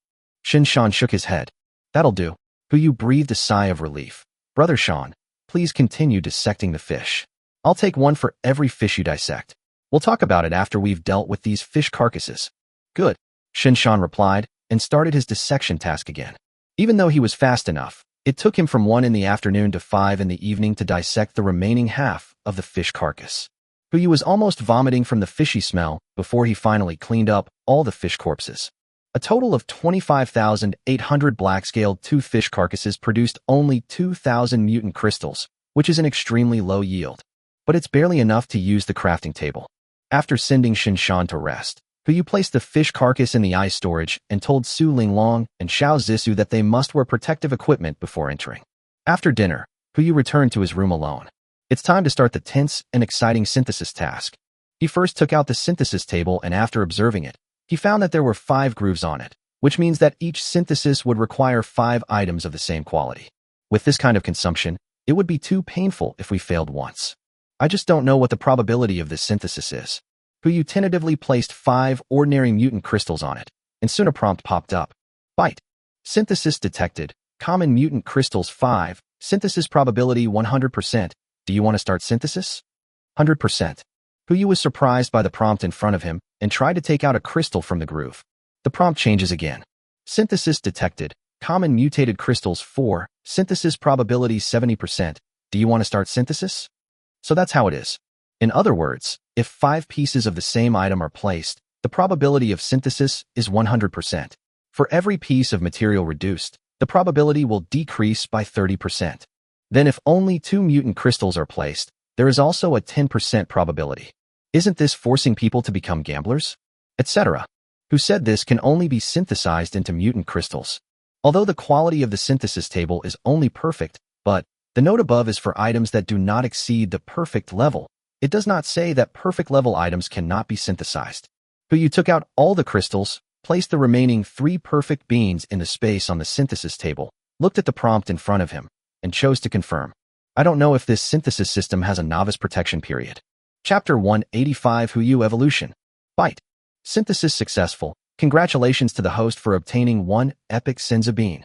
Shinshan shook his head. That'll do. Yu breathed a sigh of relief. Brother Shan, please continue dissecting the fish. I'll take one for every fish you dissect. We'll talk about it after we've dealt with these fish carcasses. Good, Shinshan replied, and started his dissection task again. Even though he was fast enough, it took him from 1 in the afternoon to 5 in the evening to dissect the remaining half of the fish carcass. Yu was almost vomiting from the fishy smell before he finally cleaned up all the fish corpses. A total of 25,800 black-scaled tooth fish carcasses produced only 2,000 mutant crystals, which is an extremely low yield. But it's barely enough to use the crafting table. After sending Shinshan to rest, Yu placed the fish carcass in the ice storage and told Su Linglong and Xiao Zissou that they must wear protective equipment before entering. After dinner, Yu returned to his room alone. It's time to start the tense and exciting synthesis task. He first took out the synthesis table, and after observing it, he found that there were 5 grooves on it, which means that each synthesis would require 5 items of the same quality. With this kind of consumption, it would be too painful if we failed once. I just don't know what the probability of this synthesis is. Yu tentatively placed 5 ordinary mutant crystals on it, and soon a prompt popped up. Bite. Synthesis detected. Common mutant crystals 5. Synthesis probability 100%. Do you want to start synthesis? 100%. Yu was surprised by the prompt in front of him and tried to take out a crystal from the groove. The prompt changes again. Synthesis detected. Common mutated crystals 4. Synthesis probability 70%. Do you want to start synthesis? So that's how it is. In other words, if 5 pieces of the same item are placed, the probability of synthesis is 100%. For every piece of material reduced, the probability will decrease by 30%. Then if only 2 mutant crystals are placed, there is also a 10% probability. Isn't this forcing people to become gamblers? Etc. Who said this can only be synthesized into mutant crystals. Although the quality of the synthesis table is only perfect, but the note above is for items that do not exceed the perfect level. It does not say that perfect level items cannot be synthesized. Yu took out all the crystals, placed the remaining 3 perfect beans in the space on the synthesis table, looked at the prompt in front of him, and chose to confirm. I don't know if this synthesis system has a novice protection period. Chapter 185 Yu Evolution. Bite. Synthesis successful. Congratulations to the host for obtaining 1 epic senzu bean.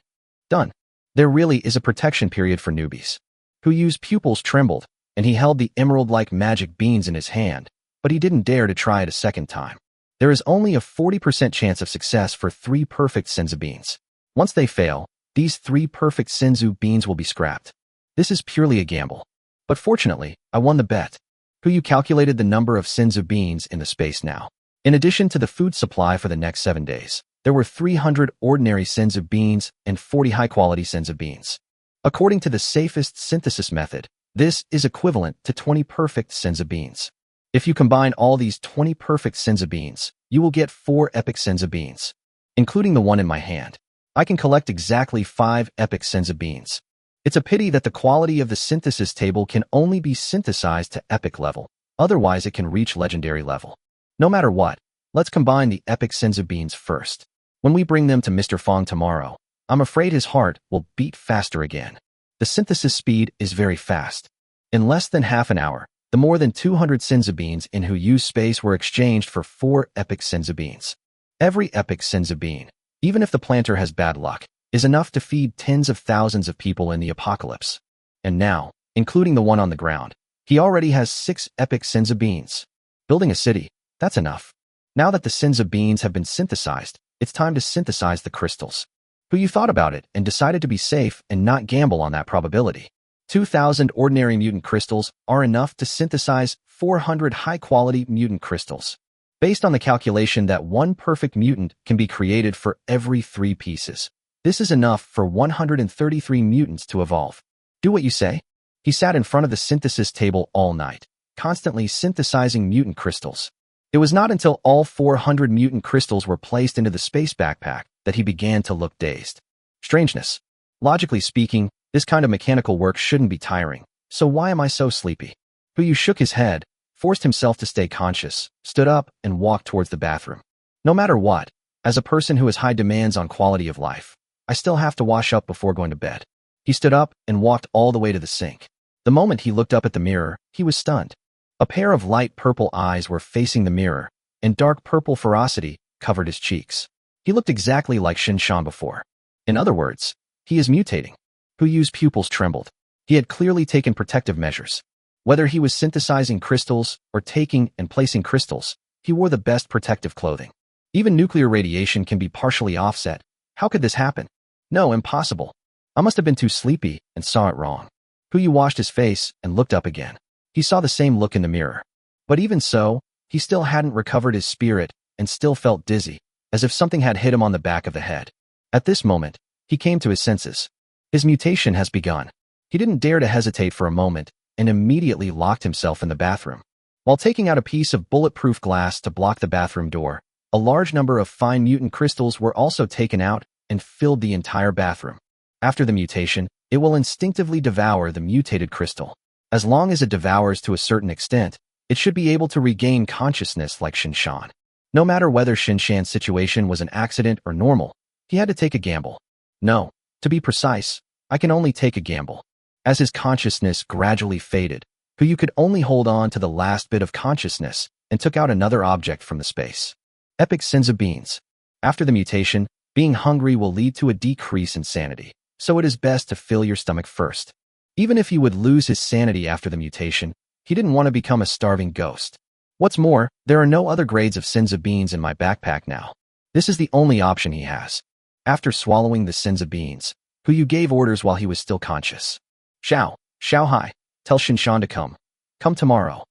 Done. There really is a protection period for newbies. Yu's pupils trembled, and he held the emerald-like magic beans in his hand, but he didn't dare to try it a second time. There is only a 40% chance of success for 3 perfect senzu beans. Once they fail, these 3 perfect senzu beans will be scrapped. This is purely a gamble. But fortunately, I won the bet. Yu calculated the number of senzu beans in the space now. In addition to the food supply for the next 7 days, there were 300 ordinary senzu beans and 40 high-quality senzu beans. According to the safest synthesis method, this is equivalent to 20 perfect senzu beans. If you combine all these 20 perfect senzu beans, you will get 4 epic senzu beans, including the one in my hand. I can collect exactly 5 epic senzu beans. It's a pity that the quality of the synthesis table can only be synthesized to epic level, otherwise it can reach legendary level. No matter what, let's combine the epic senzu beans first. When we bring them to Mr. Fong tomorrow, I'm afraid his heart will beat faster again. The synthesis speed is very fast. In less than half an hour, the more than 200 senzu beans in Yu's space were exchanged for 4 epic senzu beans. Every epic senzu bean, even if the planter has bad luck, is enough to feed tens of thousands of people in the apocalypse. And now, including the one on the ground, he already has 6 epic senzu beans. Building a city, that's enough. Now that the Senza beans have been synthesized, it's time to synthesize the crystals. You thought about it and decided to be safe and not gamble on that probability. 2,000 ordinary mutant crystals are enough to synthesize 400 high-quality mutant crystals. Based on the calculation that one perfect mutant can be created for every 3 pieces. This is enough for 133 mutants to evolve. Do what you say? He sat in front of the synthesis table all night, constantly synthesizing mutant crystals. It was not until all 400 mutant crystals were placed into the space backpack that he began to look dazed. Strangeness. Logically speaking, this kind of mechanical work shouldn't be tiring, so why am I so sleepy? Puyu shook his head, forced himself to stay conscious, stood up, and walked towards the bathroom. No matter what, as a person who has high demands on quality of life, I still have to wash up before going to bed. He stood up and walked all the way to the sink. The moment he looked up at the mirror, he was stunned. A pair of light purple eyes were facing the mirror, and dark purple ferocity covered his cheeks. He looked exactly like Shinshan before. In other words, he is mutating. Puyu's pupils trembled. He had clearly taken protective measures. Whether he was synthesizing crystals or taking and placing crystals, he wore the best protective clothing. Even nuclear radiation can be partially offset. How could this happen? No, impossible. I must have been too sleepy and saw it wrong. Puyu washed his face and looked up again. He saw the same look in the mirror. But even so, he still hadn't recovered his spirit and still felt dizzy, as if something had hit him on the back of the head. At this moment, he came to his senses. His mutation has begun. He didn't dare to hesitate for a moment and immediately locked himself in the bathroom. While taking out a piece of bulletproof glass to block the bathroom door, a large number of fine mutant crystals were also taken out and filled the entire bathroom. After the mutation, it will instinctively devour the mutated crystal. As long as it devours to a certain extent, it should be able to regain consciousness like Shinshan. No matter whether Shinshan's situation was an accident or normal, he had to take a gamble. No, to be precise, I can only take a gamble. As his consciousness gradually faded, Puyu could only hold on to the last bit of consciousness and took out another object from the space. Epic Senza beans. After the mutation, being hungry will lead to a decrease in sanity, so it is best to fill your stomach first. Even if he would lose his sanity after the mutation, he didn't want to become a starving ghost. What's more, there are no other grades of Senza beans in my backpack now. This is the only option he has. After swallowing the Senza beans, Puyu gave orders while he was still conscious. Xiao Hai, tell Shinshan to come. Come tomorrow.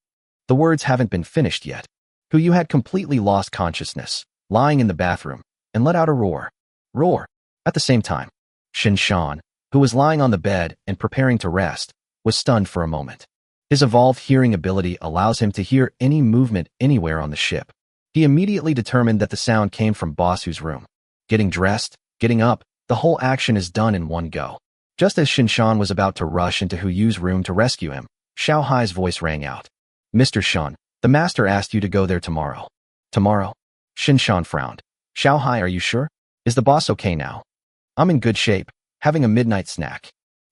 The words haven't been finished yet. Puyu had completely lost consciousness, lying in the bathroom, and let out a roar. Roar. At the same time, Shinshan, who was lying on the bed and preparing to rest, was stunned for a moment. His evolved hearing ability allows him to hear any movement anywhere on the ship. He immediately determined that the sound came from Bossu's room. Getting dressed, getting up, the whole action is done in one go. Just as Shinshan was about to rush into Huyu's room to rescue him, Xiao Hai's voice rang out. Mr. Shan, the master asked you to go there tomorrow. Tomorrow? Shinshan frowned. Xiao Hai, are you sure? Is the boss okay now? I'm in good shape, having a midnight snack.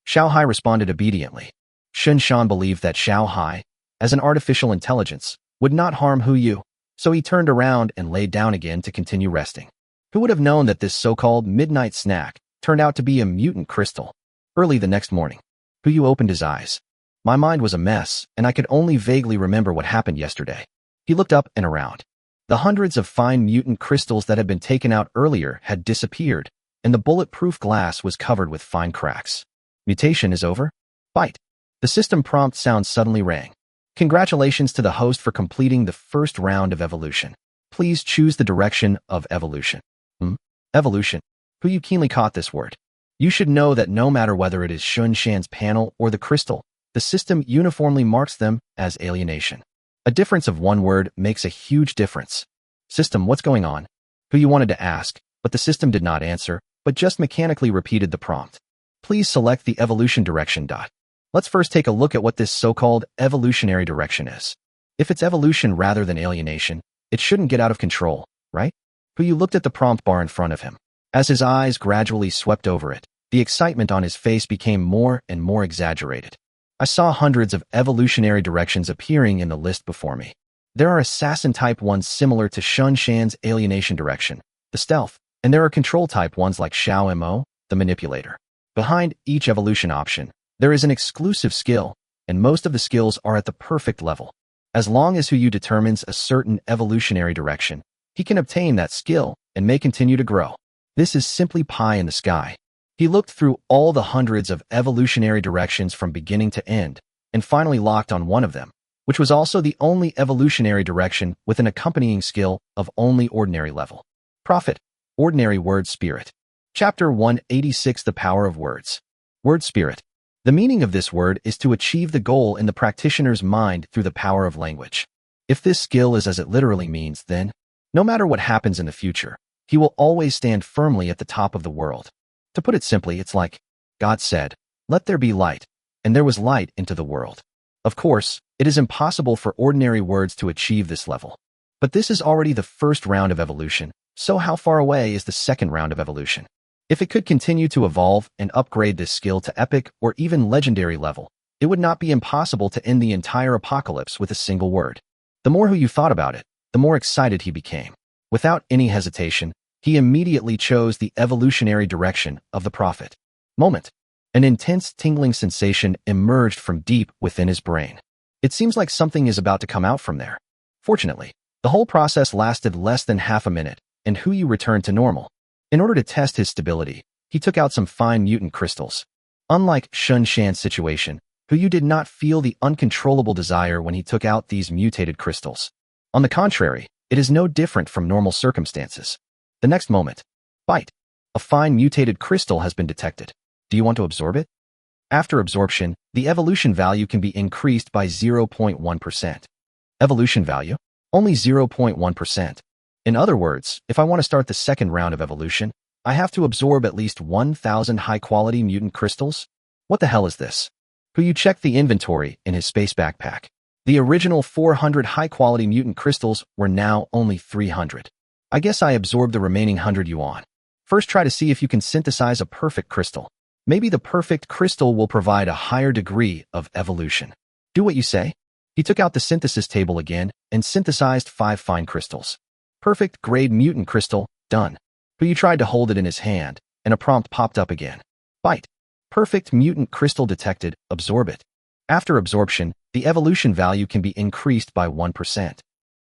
Xiao Hai responded obediently. Shinshan believed that Xiao Hai, as an artificial intelligence, would not harm Huyu, so he turned around and laid down again to continue resting. Who would have known that this so-called midnight snack turned out to be a mutant crystal? Early the next morning, Huyu opened his eyes. My mind was a mess, and I could only vaguely remember what happened yesterday. He looked up and around. The hundreds of fine mutant crystals that had been taken out earlier had disappeared, and the bulletproof glass was covered with fine cracks. Mutation is over? Bite. The system prompt sound suddenly rang. Congratulations to the host for completing the first round of evolution. Please choose the direction of evolution. Evolution. Huyu keenly caught this word. You should know that no matter whether it is Shinshan's panel or the crystal, the system uniformly marks them as alienation. A difference of one word makes a huge difference. System, what's going on? Huyu wanted to ask, but the system did not answer, but just mechanically repeated the prompt. Please select the evolution direction. Let's first take a look at what this so-called evolutionary direction is. If it's evolution rather than alienation, it shouldn't get out of control, right? Huyu looked at the prompt bar in front of him. As his eyes gradually swept over it, the excitement on his face became more and more exaggerated. I saw hundreds of evolutionary directions appearing in the list before me. There are assassin-type ones similar to Shinshan's alienation direction, the stealth, and there are control-type ones like Xiao Mo, the manipulator. Behind each evolution option, there is an exclusive skill, and most of the skills are at the perfect level. As long as Huyu determines a certain evolutionary direction, he can obtain that skill and may continue to grow. This is simply pie in the sky. He looked through all the hundreds of evolutionary directions from beginning to end and finally locked on one of them, which was also the only evolutionary direction with an accompanying skill of only ordinary level. Prophet, Ordinary Word Spirit. Chapter 186, The Power of Words. Word Spirit. The meaning of this word is to achieve the goal in the practitioner's mind through the power of language. If this skill is as it literally means, then, no matter what happens in the future, he will always stand firmly at the top of the world. To put it simply, it's like, God said, "Let there be light," and there was light into the world. Of course, it is impossible for ordinary words to achieve this level. But this is already the first round of evolution, so how far away is the second round of evolution? If it could continue to evolve and upgrade this skill to epic or even legendary level, it would not be impossible to end the entire apocalypse with a single word. The more Yu thought about it, the more excited he became. Without any hesitation, he immediately chose the evolutionary direction of the prophet. Moment. An intense tingling sensation emerged from deep within his brain. It seems like something is about to come out from there. Fortunately, the whole process lasted less than half a minute, and Yu returned to normal. In order to test his stability, he took out some fine mutant crystals. Unlike Shun Shan's situation, Yu did not feel the uncontrollable desire when he took out these mutated crystals. On the contrary, it is no different from normal circumstances. The next moment, bite. A fine mutated crystal has been detected. Do you want to absorb it? After absorption, the evolution value can be increased by 0.1%. Evolution value? Only 0.1%. In other words, if I want to start the second round of evolution, I have to absorb at least 1,000 high-quality mutant crystals? What the hell is this? Yu checked the inventory in his space backpack. The original 400 high-quality mutant crystals were now only 300. I guess I absorbed the remaining 100 yuan. First, try to see if you can synthesize a perfect crystal. Maybe the perfect crystal will provide a higher degree of evolution. Do what you say. He took out the synthesis table again and synthesized 5 fine crystals. Perfect grade mutant crystal, done. Yu tried to hold it in his hand, and a prompt popped up again. Bite. Perfect mutant crystal detected, absorb it. After absorption, the evolution value can be increased by 1%.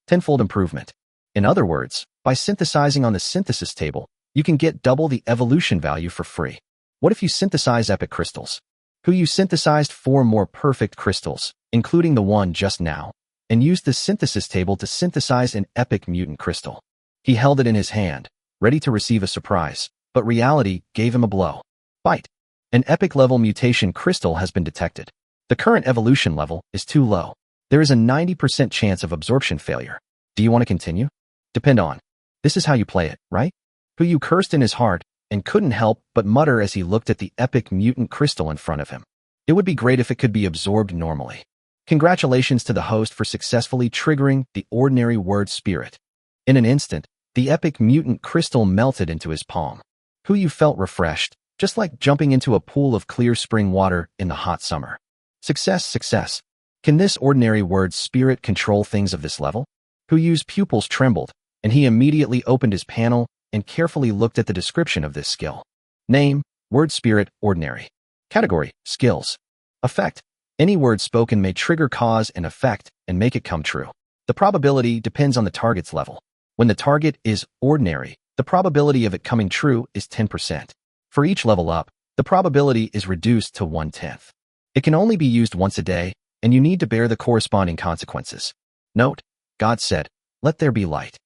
Tenfold improvement. In other words, by synthesizing on the synthesis table, you can get double the evolution value for free. What if you synthesize epic crystals? Yu synthesized 4 more perfect crystals, including the one just now, and used the synthesis table to synthesize an epic mutant crystal. He held it in his hand, ready to receive a surprise, but reality gave him a blow. Bite. An epic level mutation crystal has been detected. The current evolution level is too low. There is a 90% chance of absorption failure. Do you want to continue? Depend on. This is how you play it, right? Yu cursed in his heart and couldn't help but mutter as he looked at the epic mutant crystal in front of him. It would be great if it could be absorbed normally. Congratulations to the host for successfully triggering the ordinary word spirit. In an instant, the epic mutant crystal melted into his palm. Yu felt refreshed, just like jumping into a pool of clear spring water in the hot summer. Success, success. Can this ordinary word spirit control things of this level? Yu's pupils trembled, and he immediately opened his panel and carefully looked at the description of this skill. Name, word spirit, ordinary. Category, skills. Effect. Any word spoken may trigger cause and effect and make it come true. The probability depends on the target's level. When the target is ordinary, the probability of it coming true is 10%. For each level up, the probability is reduced to 1/10. It can only be used once a day, and you need to bear the corresponding consequences. Note, God said, "Let there be light."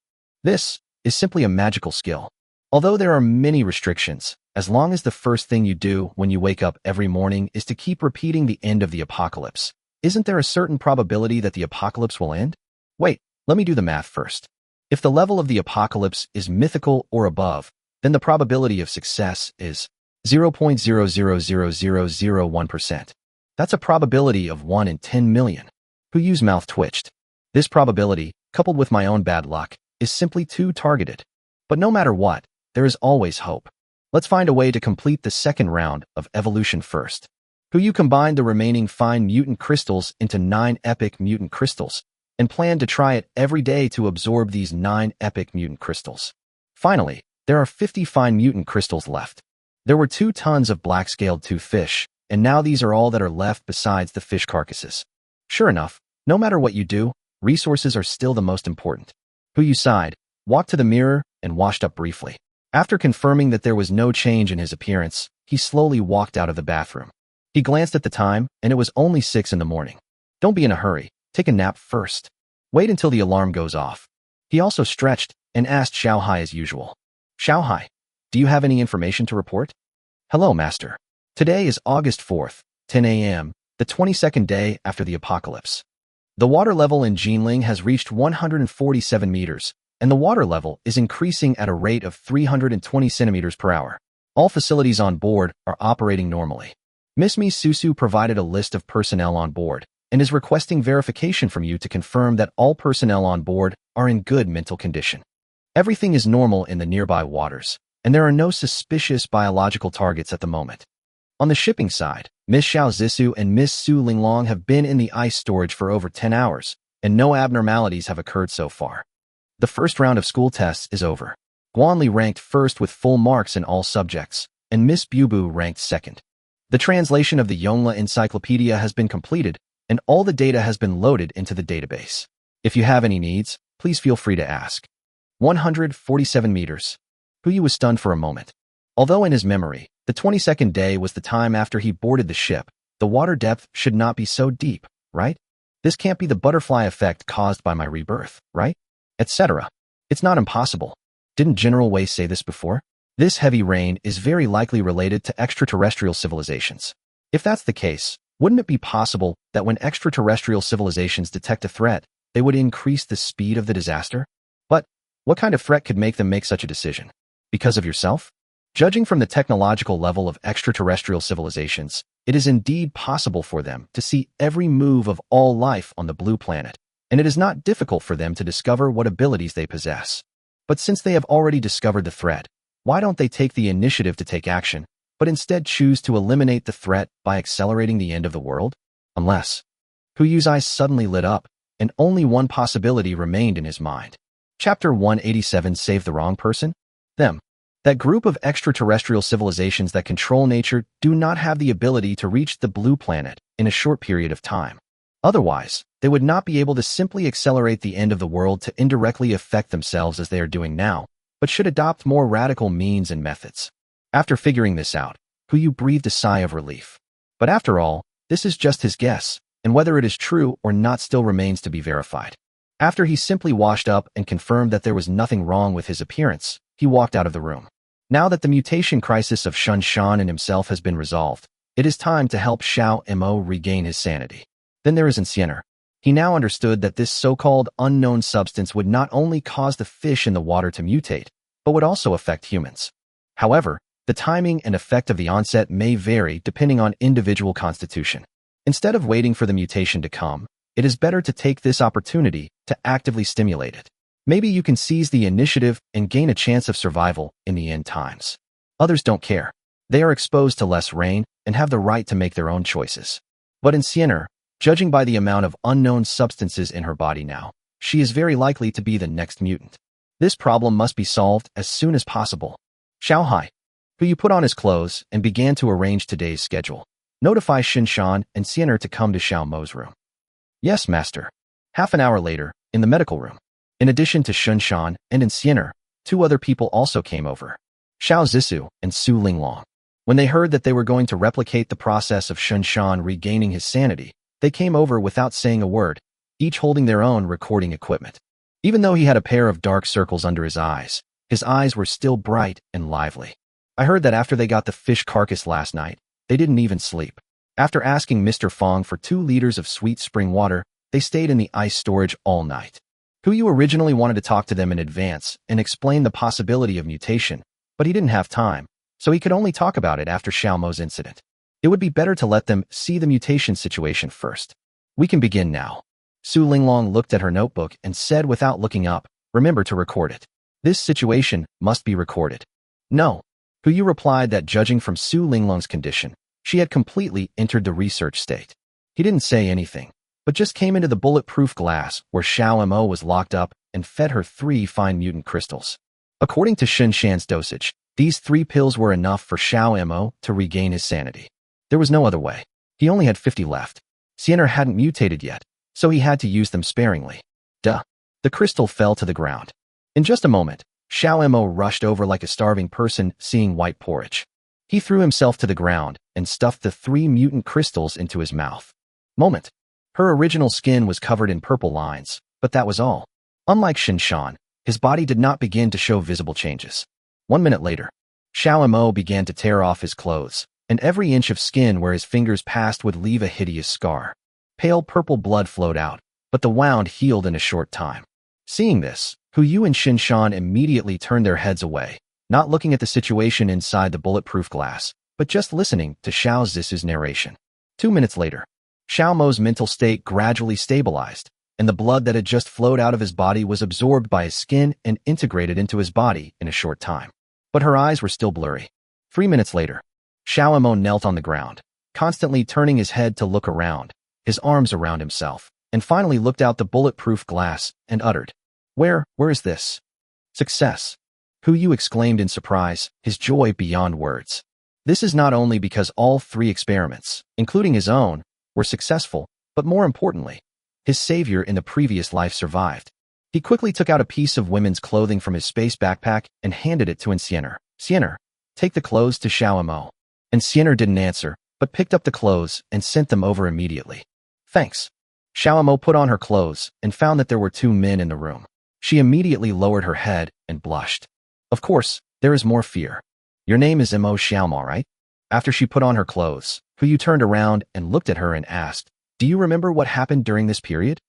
This is simply a magical skill. Although there are many restrictions, as long as the first thing you do when you wake up every morning is to keep repeating the end of the apocalypse, isn't there a certain probability that the apocalypse will end? Wait, let me do the math first. If the level of the apocalypse is mythical or above, then the probability of success is 0.000001%. That's a probability of 1 in 10 million. Yu's mouth twitched. This probability, coupled with my own bad luck, is simply too targeted. But no matter what, there is always hope. Let's find a way to complete the second round of evolution first. Yu combined the remaining fine mutant crystals into 9 epic mutant crystals, and planned to try it every day to absorb these 9 epic mutant crystals. Finally, there are 50 fine mutant crystals left. There were 2 tons of black-scaled tooth fish, and now these are all that are left besides the fish carcasses. Sure enough, no matter what you do, resources are still the most important. Yu sighed, walked to the mirror, and washed up briefly. After confirming that there was no change in his appearance, he slowly walked out of the bathroom. He glanced at the time, and it was only 6 in the morning. Don't be in a hurry. Take a nap first. Wait until the alarm goes off. He also stretched and asked Xiaohai as usual. Xiaohai, do you have any information to report? Hello, Master. Today is August 4th, 10 a.m., the 22nd day after the apocalypse. The water level in Jinling has reached 147 meters, and the water level is increasing at a rate of 320 centimeters per hour. All facilities on board are operating normally. Miss Mi Susu provided a list of personnel on board and is requesting verification from you to confirm that all personnel on board are in good mental condition. Everything is normal in the nearby waters, and there are no suspicious biological targets at the moment. On the shipping side, Miss Xiao Zissou and Miss Su Linglong have been in the ice storage for over 10 hours, and no abnormalities have occurred so far. The first round of school tests is over. Guanli ranked first with full marks in all subjects, and Miss Bubu ranked second. The translation of the Yongle Encyclopedia has been completed, and all the data has been loaded into the database. If you have any needs, please feel free to ask. 147 meters. Puyu was stunned for a moment. Although in his memory, the 22nd day was the time after he boarded the ship, the water depth should not be so deep, right? This can't be the butterfly effect caused by my rebirth, right? Etc. It's not impossible. Didn't General Wei say this before? This heavy rain is very likely related to extraterrestrial civilizations. If that's the case, wouldn't it be possible that when extraterrestrial civilizations detect a threat, they would increase the speed of the disaster? But what kind of threat could make them make such a decision? Because of yourself? Judging from the technological level of extraterrestrial civilizations, it is indeed possible for them to see every move of all life on the blue planet, and it is not difficult for them to discover what abilities they possess. But since they have already discovered the threat, why don't they take the initiative to take action, but instead choose to eliminate the threat by accelerating the end of the world? Unless... Puyu's eyes suddenly lit up, and only one possibility remained in his mind. Chapter 187 Save the Wrong Person? Them. That group of extraterrestrial civilizations that control nature do not have the ability to reach the blue planet in a short period of time. Otherwise, they would not be able to simply accelerate the end of the world to indirectly affect themselves as they are doing now, but should adopt more radical means and methods. After figuring this out, Puyu breathed a sigh of relief. But after all, this is just his guess, and whether it is true or not still remains to be verified. After he simply washed up and confirmed that there was nothing wrong with his appearance, he walked out of the room. Now that the mutation crisis of Shun Shan and himself has been resolved, it is time to help Xiao Mo regain his sanity. Then there is Insienner. He now understood that this so-called unknown substance would not only cause the fish in the water to mutate, but would also affect humans. However, the timing and effect of the onset may vary depending on individual constitution. Instead of waiting for the mutation to come, it is better to take this opportunity to actively stimulate it. Maybe you can seize the initiative and gain a chance of survival in the end times. Others don't care. They are exposed to less rain and have the right to make their own choices. But in Sienner, judging by the amount of unknown substances in her body now, she is very likely to be the next mutant. This problem must be solved as soon as possible. Xiaohai, Puyu put on his clothes and began to arrange today's schedule. Notify Shinshan and Sienner to come to Xiao Mo's room. Yes, master. Half an hour later, in the medical room. In addition to Shinshan and Sienner, 2 other people also came over. Xiao Zissou and Su Linglong. When they heard that they were going to replicate the process of Shinshan regaining his sanity, they came over without saying a word, each holding their own recording equipment. Even though he had a pair of dark circles under his eyes were still bright and lively. I heard that after they got the fish carcass last night, they didn't even sleep. After asking Mr. Fong for 2 liters of sweet spring water, they stayed in the ice storage all night. Puyu originally wanted to talk to them in advance and explain the possibility of mutation, but he didn't have time, so he could only talk about it after Xiao Mo's incident. It would be better to let them see the mutation situation first. We can begin now. Su Linglong looked at her notebook and said without looking up, remember to record it. This situation must be recorded. No. Puyu replied that judging from Su Linglong's condition, she had completely entered the research state. He didn't say anything, but just came into the bulletproof glass where Xiao Mo was locked up and fed her 3 fine mutant crystals. According to Shun Shan's dosage, these 3 pills were enough for Xiao Mo to regain his sanity. There was no other way. He only had 50 left. Sienner hadn't mutated yet, so he had to use them sparingly. Duh. The crystal fell to the ground. In just a moment, Xiao Mo rushed over like a starving person seeing white porridge. He threw himself to the ground and stuffed the 3 mutant crystals into his mouth. Moment. Her original skin was covered in purple lines, but that was all. Unlike Shinshan, his body did not begin to show visible changes. 1 minute later, Xiao Mo began to tear off his clothes, and every inch of skin where his fingers passed would leave a hideous scar. Pale purple blood flowed out, but the wound healed in a short time. Seeing this, Hu Yu and Shinshan immediately turned their heads away, not looking at the situation inside the bulletproof glass, but just listening to Xiao Zisu's narration. 2 minutes later, Xiao Mo's mental state gradually stabilized, and the blood that had just flowed out of his body was absorbed by his skin and integrated into his body in a short time. But her eyes were still blurry. 3 minutes later, Xiao Mo knelt on the ground, constantly turning his head to look around, his arms around himself, and finally looked out the bulletproof glass and uttered, Where is this? Success. Hu Yu exclaimed in surprise, his joy beyond words. This is not only because all 3 experiments, including his own, were successful, but more importantly, his savior in the previous life survived. He quickly took out a piece of women's clothing from his space backpack and handed it to Enciener. Enciener, take the clothes to Xiao Mo. Enciener didn't answer, but picked up the clothes and sent them over immediately. Thanks. Xiao Mo put on her clothes and found that there were 2 men in the room. She immediately lowered her head and blushed. Of course, there is more fear. Your name is Mo Xiaoma, right? After she put on her clothes, Hu Yu turned around and looked at her and asked, Do you remember what happened during this period?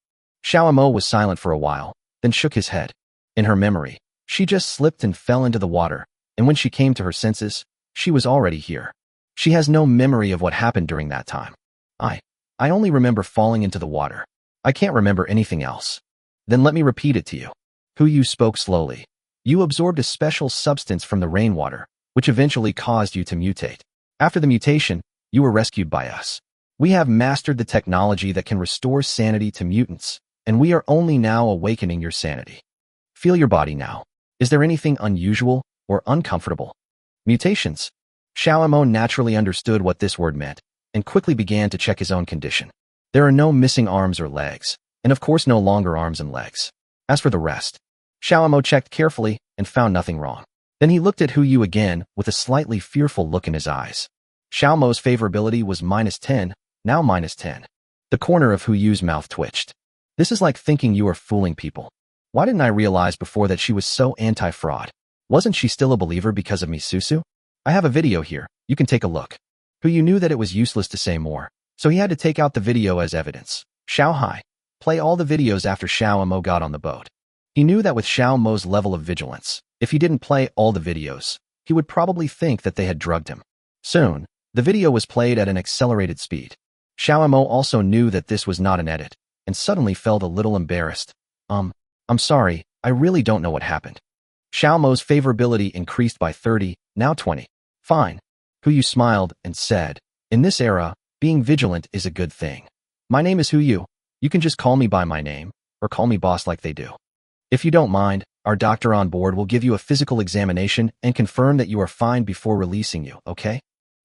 Xiao Mo was silent for a while, then shook his head. In her memory, she just slipped and fell into the water, and when she came to her senses, she was already here. She has no memory of what happened during that time. I only remember falling into the water. I can't remember anything else. Then let me repeat it to you. Hu Yu spoke slowly. You absorbed a special substance from the rainwater, which eventually caused you to mutate. After the mutation, you were rescued by us. We have mastered the technology that can restore sanity to mutants, and we are only now awakening your sanity. Feel your body now. Is there anything unusual or uncomfortable? Mutations. Xiao Mo naturally understood what this word meant, and quickly began to check his own condition. There are no missing arms or legs, and of course no longer arms and legs. As for the rest, Xiao Mo checked carefully and found nothing wrong. Then he looked at Hu Yu again with a slightly fearful look in his eyes. Xiao Mo's favorability was -10, now -10. The corner of Hu Yu's mouth twitched. This is like thinking you are fooling people. Why didn't I realize before that she was so anti-fraud? Wasn't she still a believer because of Misusu? I have a video here, you can take a look. Hu Yu knew that it was useless to say more, so he had to take out the video as evidence. Xiao Hai, play all the videos after Xiao Mo got on the boat. He knew that with Xiao Mo's level of vigilance, if he didn't play all the videos, he would probably think that they had drugged him. Soon, the video was played at an accelerated speed. Xiao Mo also knew that this was not an edit, and suddenly felt a little embarrassed. I'm sorry, I really don't know what happened. Xiao Mo's favorability increased by 30, now 20. Fine. Hu Yu smiled and said, In this era, being vigilant is a good thing. My name is Hu Yu. You can just call me by my name, or call me boss like they do. If you don't mind, our doctor on board will give you a physical examination and confirm that you are fine before releasing you, okay?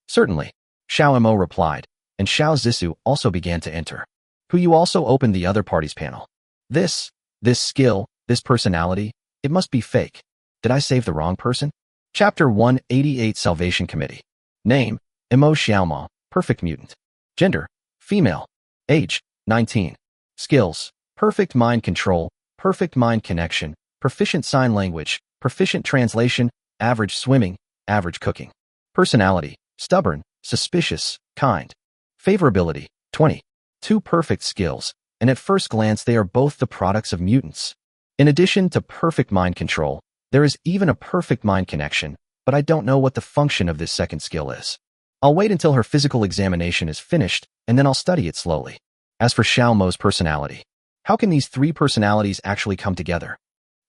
Certainly, Xiao Mo replied, and Xiao Zisu also began to enter. Hu Yu also opened the other party's panel. This skill, this personality, it must be fake. Did I save the wrong person? Chapter 188 Salvation Committee. Name, Mo Xiaoma, Perfect Mutant. Gender, female. Age, 19. Skills, Perfect Mind Control, Perfect Mind Connection, Proficient Sign Language, Proficient Translation, Average Swimming, Average Cooking. Personality, Stubborn, Suspicious, Kind. Favorability, 20. 2 perfect skills, and at first glance they are both the products of mutants. In addition to Perfect Mind Control, there is even a Perfect Mind Connection, but I don't know what the function of this second skill is. I'll wait until her physical examination is finished, and then I'll study it slowly. As for Xiao Mo's personality, how can these 3 personalities actually come together?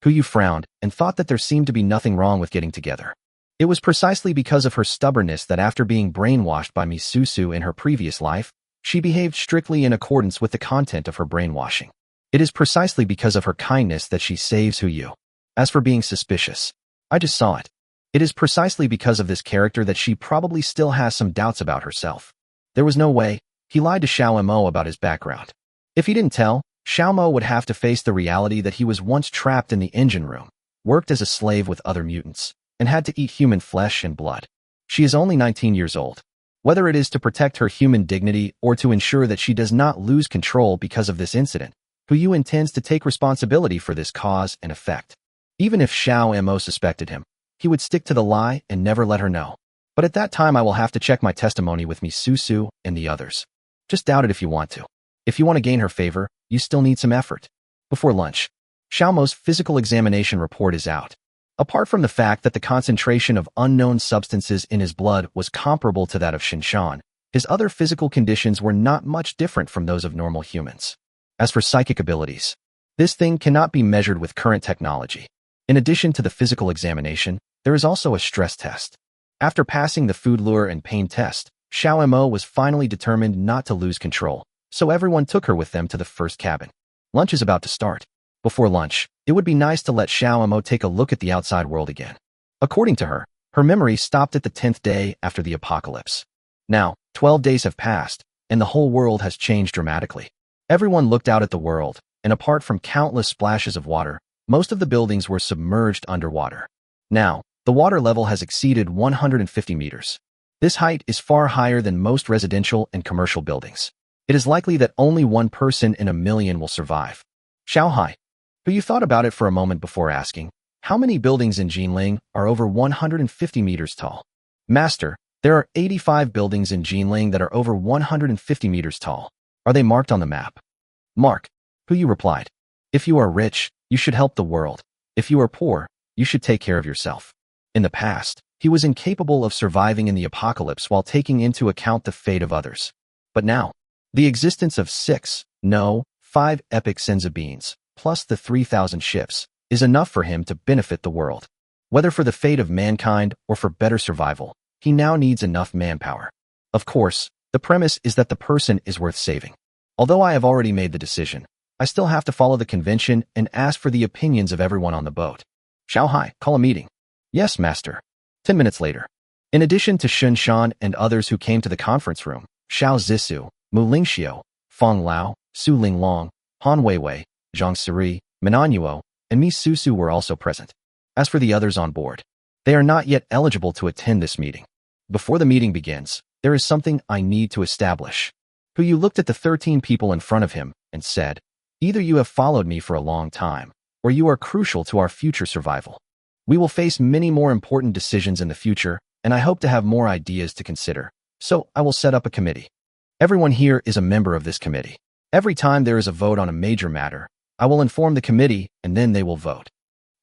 Hu Yu frowned and thought that there seemed to be nothing wrong with getting together. It was precisely because of her stubbornness that after being brainwashed by Misusu in her previous life, she behaved strictly in accordance with the content of her brainwashing. It is precisely because of her kindness that she saves Hu Yu. As for being suspicious, I just saw it. It is precisely because of this character that she probably still has some doubts about herself. There was no way he lied to Xiao Mo about his background. If he didn't tell, Xiao Mo would have to face the reality that he was once trapped in the engine room, worked as a slave with other mutants, and had to eat human flesh and blood. She is only 19 years old. Whether it is to protect her human dignity or to ensure that she does not lose control because of this incident, Yu intends to take responsibility for this cause and effect. Even if Xiao Mo suspected him, he would stick to the lie and never let her know. But at that time I will have to check my testimony with Susu and the others. Just doubt it if you want to. If you want to gain her favor, you still need some effort. Before lunch, Xiao Mo's physical examination report is out. Apart from the fact that the concentration of unknown substances in his blood was comparable to that of Shinshan, his other physical conditions were not much different from those of normal humans. As for psychic abilities, this thing cannot be measured with current technology. In addition to the physical examination, there is also a stress test. After passing the food lure and pain test, Xiao Mo was finally determined not to lose control, so everyone took her with them to the first cabin. Lunch is about to start. Before lunch, it would be nice to let Xiao Mo take a look at the outside world again. According to her, her memory stopped at the 10th day after the apocalypse. Now, 12 days have passed, and the whole world has changed dramatically. Everyone looked out at the world, and apart from countless splashes of water, most of the buildings were submerged underwater. Now, the water level has exceeded 150 meters. This height is far higher than most residential and commercial buildings. It is likely that only one person in a million will survive. Xiaohai, who you thought about it for a moment before asking, how many buildings in Jinling are over 150 meters tall? Master, there are 85 buildings in Jinling that are over 150 meters tall. Are they marked on the map? Mark, who you replied, if you are rich, you should help the world. If you are poor, you should take care of yourself. In the past, he was incapable of surviving in the apocalypse while taking into account the fate of others. But now, the existence of 5 epic senza beings, plus the 3,000 ships, is enough for him to benefit the world. Whether for the fate of mankind or for better survival, he now needs enough manpower. Of course, the premise is that the person is worth saving. Although I have already made the decision, I still have to follow the convention and ask for the opinions of everyone on the boat. Xiaohai, call a meeting. Yes, master. 10 minutes later. In addition to Shun Shan and others who came to the conference room, Xiao Zisu, Mu Lingxiu, Feng Lao, Su Linglong, Han Weiwei, Zhang Siri, Manhwa, and Mi Susu were also present. As for the others on board, they are not yet eligible to attend this meeting. Before the meeting begins, there is something I need to establish. Yu looked at the 13 people in front of him and said, either you have followed me for a long time, or you are crucial to our future survival. We will face many more important decisions in the future, and I hope to have more ideas to consider, so I will set up a committee. Everyone here is a member of this committee. Every time there is a vote on a major matter, I will inform the committee and then they will vote.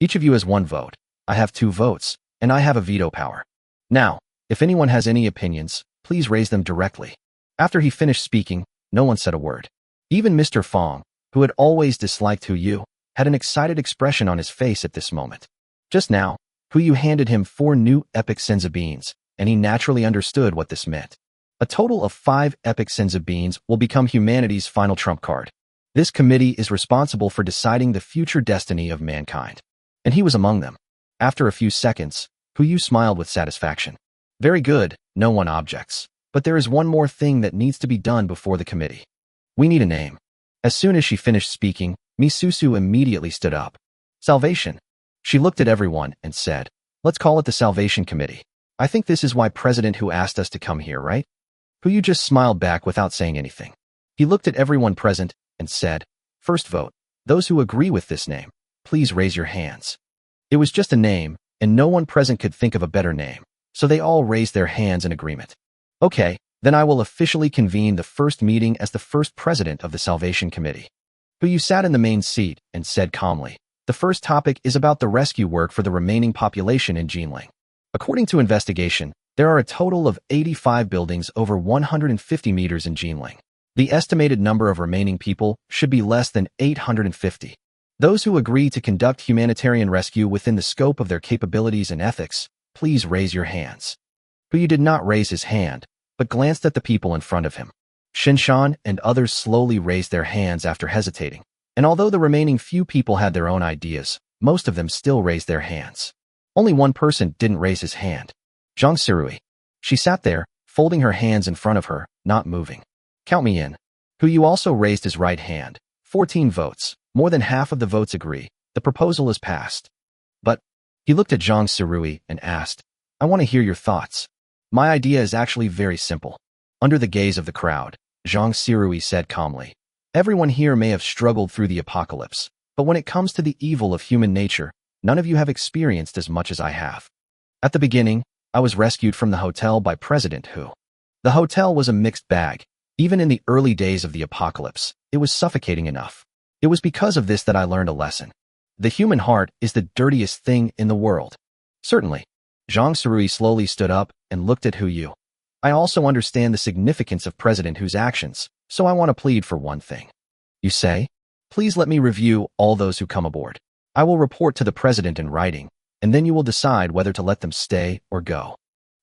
Each of you has 1 vote. I have 2 votes, and I have a veto power. Now, if anyone has any opinions, please raise them directly. After he finished speaking, no one said a word. Even Mr. Fong, who had always disliked Yu, had an excited expression on his face at this moment. Just now, Yu handed him 4 new epic senza beans, and he naturally understood what this meant. A total of 5 epic senza beans will become humanity's final trump card. This committee is responsible for deciding the future destiny of mankind. And he was among them. After a few seconds, Yu smiled with satisfaction. Very good, no one objects. But there is one more thing that needs to be done before the committee. We need a name. As soon as she finished speaking, Mi Susu immediately stood up. Salvation. She looked at everyone and said, let's call it the Salvation Committee. I think this is why President Hu asked us to come here, right? Yu just smiled back without saying anything. He looked at everyone present and said, first vote. Those who agree with this name, please raise your hands. It was just a name, and no one present could think of a better name, so they all raised their hands in agreement. Okay, then I will officially convene the first meeting as the first president of the Salvation Committee. Yu sat in the main seat and said calmly, the first topic is about the rescue work for the remaining population in Jinling. According to investigation, there are a total of 85 buildings over 150 meters in Jinling. The estimated number of remaining people should be less than 850. Those who agree to conduct humanitarian rescue within the scope of their capabilities and ethics, please raise your hands. Yu did not raise his hand, but glanced at the people in front of him. Shinshan and others slowly raised their hands after hesitating, and although the remaining few people had their own ideas, most of them still raised their hands. Only one person didn't raise his hand. Zhang Sirui. She sat there, folding her hands in front of her, not moving. Count me in. Yu also raised his right hand. 14 votes. More than half of the votes agree. The proposal is passed. But, He looked at Zhang Sirui and asked, I want to hear your thoughts. My idea is actually very simple. Under the gaze of the crowd, Zhang Sirui said calmly, everyone here may have struggled through the apocalypse, but when it comes to the evil of human nature, none of you have experienced as much as I have. At the beginning, I was rescued from the hotel by President Hu. The hotel was a mixed bag. Even in the early days of the apocalypse, it was suffocating enough. It was because of this that I learned a lesson. The human heart is the dirtiest thing in the world. Certainly. Zhang Sirui slowly stood up and looked at Hu Yu. I also understand the significance of President Hu's actions, so I want to plead for one thing. You say? Please let me review all those who come aboard. I will report to the president in writing, and then you will decide whether to let them stay or go.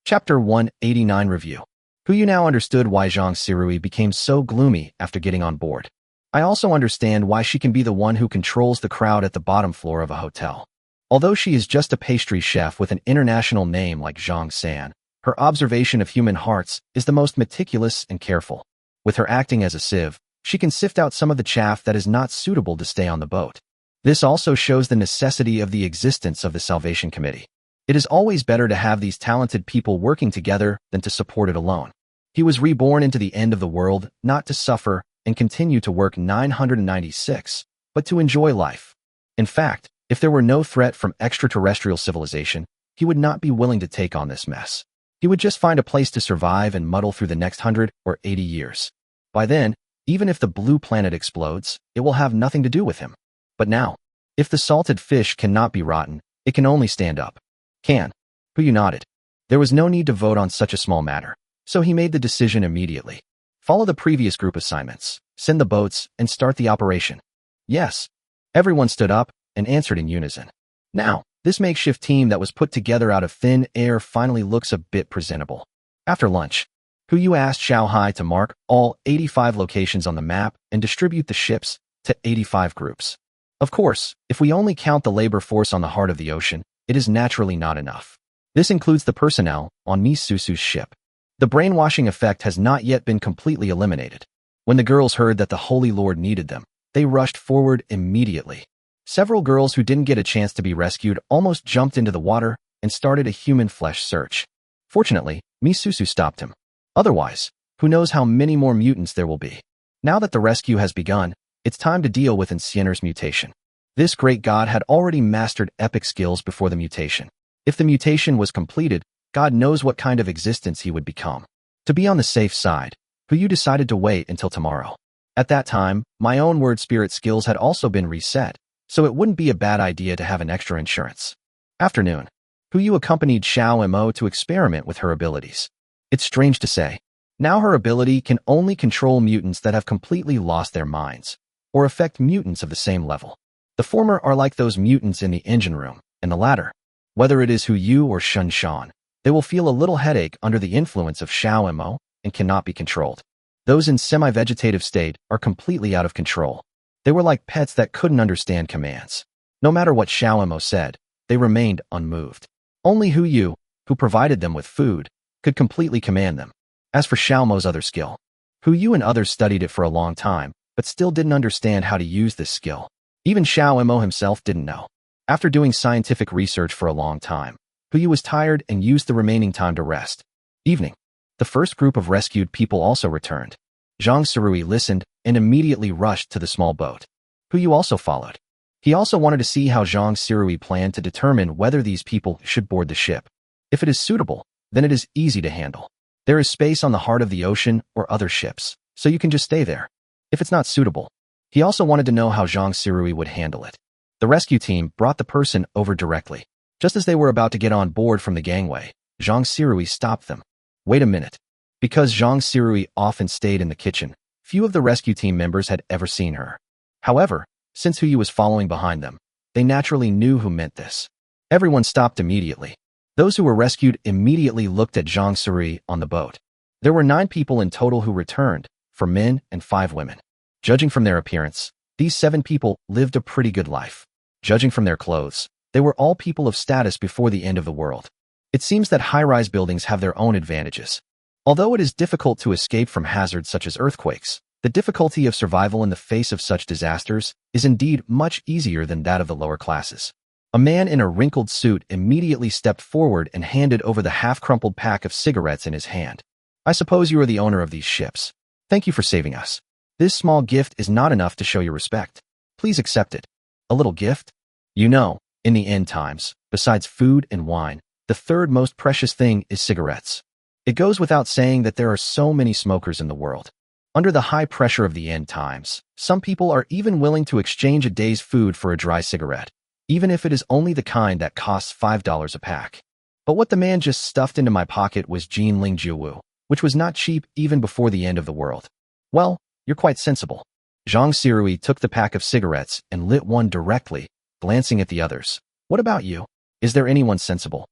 Chapter 189 Review. Hu Yu now understood why Zhang Sirui became so gloomy after getting on board. I also understand why she can be the one who controls the crowd at the bottom floor of a hotel. Although she is just a pastry chef with an international name like Zhang San, her observation of human hearts is the most meticulous and careful. With her acting as a sieve, she can sift out some of the chaff that is not suitable to stay on the boat. This also shows the necessity of the existence of the Salvation Committee. It is always better to have these talented people working together than to support it alone. He was reborn into the end of the world, not to suffer and continue to work 996, but to enjoy life. In fact, if there were no threat from extraterrestrial civilization, he would not be willing to take on this mess. He would just find a place to survive and muddle through the next 100 or 80 years. By then, even if the blue planet explodes, it will have nothing to do with him. But now, if the salted fish cannot be rotten, it can only stand up. Can. Hu Yu nodded. There was no need to vote on such a small matter, so he made the decision immediately. Follow the previous group assignments, send the boats, and start the operation. Yes. Everyone stood up and answered in unison. Now, this makeshift team that was put together out of thin air finally looks a bit presentable. After lunch, Hu Yu asked Xiao Hai to mark all 85 locations on the map and distribute the ships to 85 groups. Of course, if we only count the labor force on the heart of the ocean, it is naturally not enough. This includes the personnel on Mi Susu's ship. The brainwashing effect has not yet been completely eliminated. When the girls heard that the Holy Lord needed them, they rushed forward immediately. Several girls who didn't get a chance to be rescued almost jumped into the water and started a human flesh search. Fortunately, Mi Susu stopped him. Otherwise, who knows how many more mutants there will be. Now that the rescue has begun, it's time to deal with Enciener's mutation. This great god had already mastered epic skills before the mutation. If the mutation was completed, God knows what kind of existence he would become. To be on the safe side, Hu Yu decided to wait until tomorrow. At that time, my own word spirit skills had also been reset, so it wouldn't be a bad idea to have an extra insurance. Afternoon. Hu Yu accompanied Xiao Mo to experiment with her abilities. It's strange to say. Now her ability can only control mutants that have completely lost their minds, or affect mutants of the same level. The former are like those mutants in the engine room, and the latter, whether it is Hu Yu or Shun Shan, they will feel a little headache under the influence of Xiao Mo and cannot be controlled. Those in semi-vegetative state are completely out of control. They were like pets that couldn't understand commands. No matter what Xiao Mo said, they remained unmoved. Only Hu Yu, who provided them with food, could completely command them. As for Xiao Mo's other skill, Hu Yu and others studied it for a long time, but still didn't understand how to use this skill. Even Xiao Mo himself didn't know. After doing scientific research for a long time, Hu Yu was tired and used the remaining time to rest. Evening. The first group of rescued people also returned. Zhang Sirui listened and immediately rushed to the small boat. Hu Yu also followed. He also wanted to see how Zhang Sirui planned to determine whether these people should board the ship. If it is suitable, then it is easy to handle. There is space on the heart of the ocean or other ships, so you can just stay there. If it's not suitable, he also wanted to know how Zhang Sirui would handle it. The rescue team brought the person over directly. Just as they were about to get on board from the gangway, Zhang Sirui stopped them. Wait a minute. Because Zhang Sirui often stayed in the kitchen, few of the rescue team members had ever seen her. However, since Hu Yu was following behind them, they naturally knew who meant this. Everyone stopped immediately. Those who were rescued immediately looked at Zhang Sirui on the boat. There were 9 people in total who returned, 4 men and 5 women. Judging from their appearance, these 7 people lived a pretty good life. Judging from their clothes, they were all people of status before the end of the world. It seems that high-rise buildings have their own advantages. Although it is difficult to escape from hazards such as earthquakes, the difficulty of survival in the face of such disasters is indeed much easier than that of the lower classes. A man in a wrinkled suit immediately stepped forward and handed over the half-crumpled pack of cigarettes in his hand. I suppose you are the owner of these ships. Thank you for saving us. This small gift is not enough to show your respect. Please accept it. A little gift? You know, in the end times, besides food and wine, the third most precious thing is cigarettes. It goes without saying that there are so many smokers in the world. Under the high pressure of the end times, some people are even willing to exchange a day's food for a dry cigarette, even if it is only the kind that costs $5 a pack. But what the man just stuffed into my pocket was Jin Ling Jiawu, which was not cheap even before the end of the world. Well, you're quite sensible. Zhang Sirui took the pack of cigarettes and lit one directly, glancing at the others. What about you? Is there anyone sensible?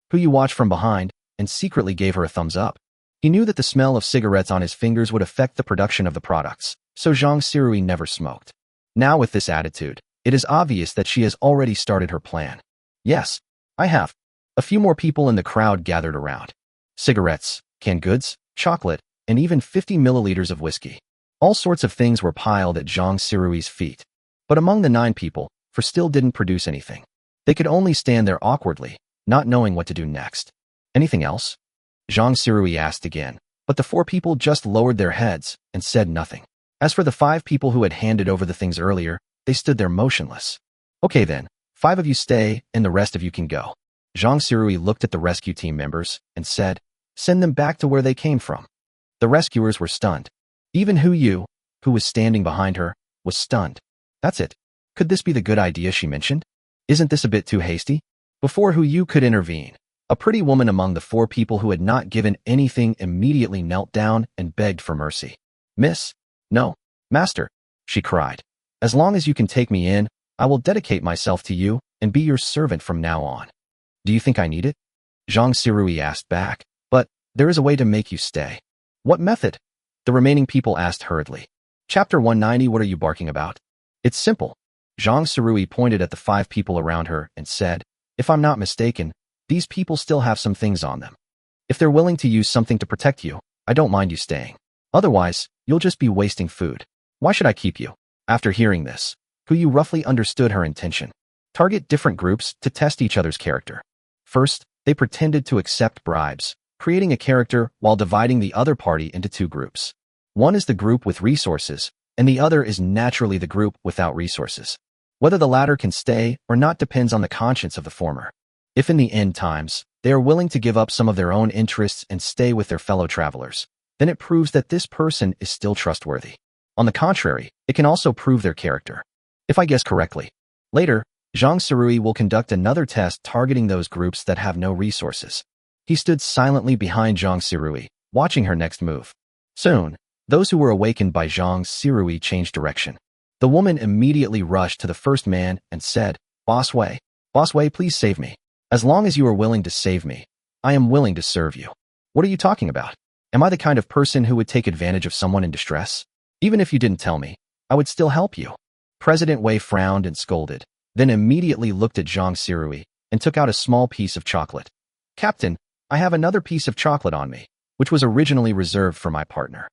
Who you watched from behind and secretly gave her a thumbs up. He knew that the smell of cigarettes on his fingers would affect the production of the products, so Zhang Sirui never smoked. Now with this attitude, it is obvious that she has already started her plan. Yes, I have. A few more people in the crowd gathered around. Cigarettes, canned goods, chocolate, and even 50 milliliters of whiskey. All sorts of things were piled at Zhang Sirui's feet. But among the 9 people, for still didn't produce anything. They could only stand there awkwardly, not knowing what to do next. Anything else? Zhang Sirui asked again, but the 4 people just lowered their heads and said nothing. As for the 5 people who had handed over the things earlier, they stood there motionless. Okay then, 5 of you stay and the rest of you can go. Zhang Sirui looked at the rescue team members and said, send them back to where they came from. The rescuers were stunned. Even Hu Yu, who was standing behind her, was stunned. That's it. Could this be the good idea she mentioned? Isn't this a bit too hasty? Before Hu Yu could intervene, a pretty woman among the 4 people who had not given anything immediately knelt down and begged for mercy. Miss? No. Master, she cried. As long as you can take me in, I will dedicate myself to you and be your servant from now on. Do you think I need it? Zhang Sirui asked back. But there is a way to make you stay. What method? The remaining people asked hurriedly. Chapter 190. What are you barking about? It's simple. Zhang Sirui pointed at the 5 people around her and said, if I'm not mistaken, these people still have some things on them. If they're willing to use something to protect you, I don't mind you staying. Otherwise, you'll just be wasting food. Why should I keep you? After hearing this, Hu Yu roughly understood her intention. Target different groups to test each other's character. First, they pretended to accept bribes, creating a character while dividing the other party into 2 groups. One is the group with resources, and the other is naturally the group without resources. Whether the latter can stay or not depends on the conscience of the former. If in the end times, they are willing to give up some of their own interests and stay with their fellow travelers, then it proves that this person is still trustworthy. On the contrary, it can also prove their character. If I guess correctly. Later, Zhang Sirui will conduct another test targeting those groups that have no resources. He stood silently behind Zhang Sirui, watching her next move. Soon, those who were awakened by Zhang Sirui changed direction. The woman immediately rushed to the first man and said, Boss Wei, please save me. As long as you are willing to save me, I am willing to serve you. What are you talking about? Am I the kind of person who would take advantage of someone in distress? Even if you didn't tell me, I would still help you. President Wei frowned and scolded, then immediately looked at Zhang Sirui and took out a small piece of chocolate. Captain, I have another piece of chocolate on me, which was originally reserved for my partner.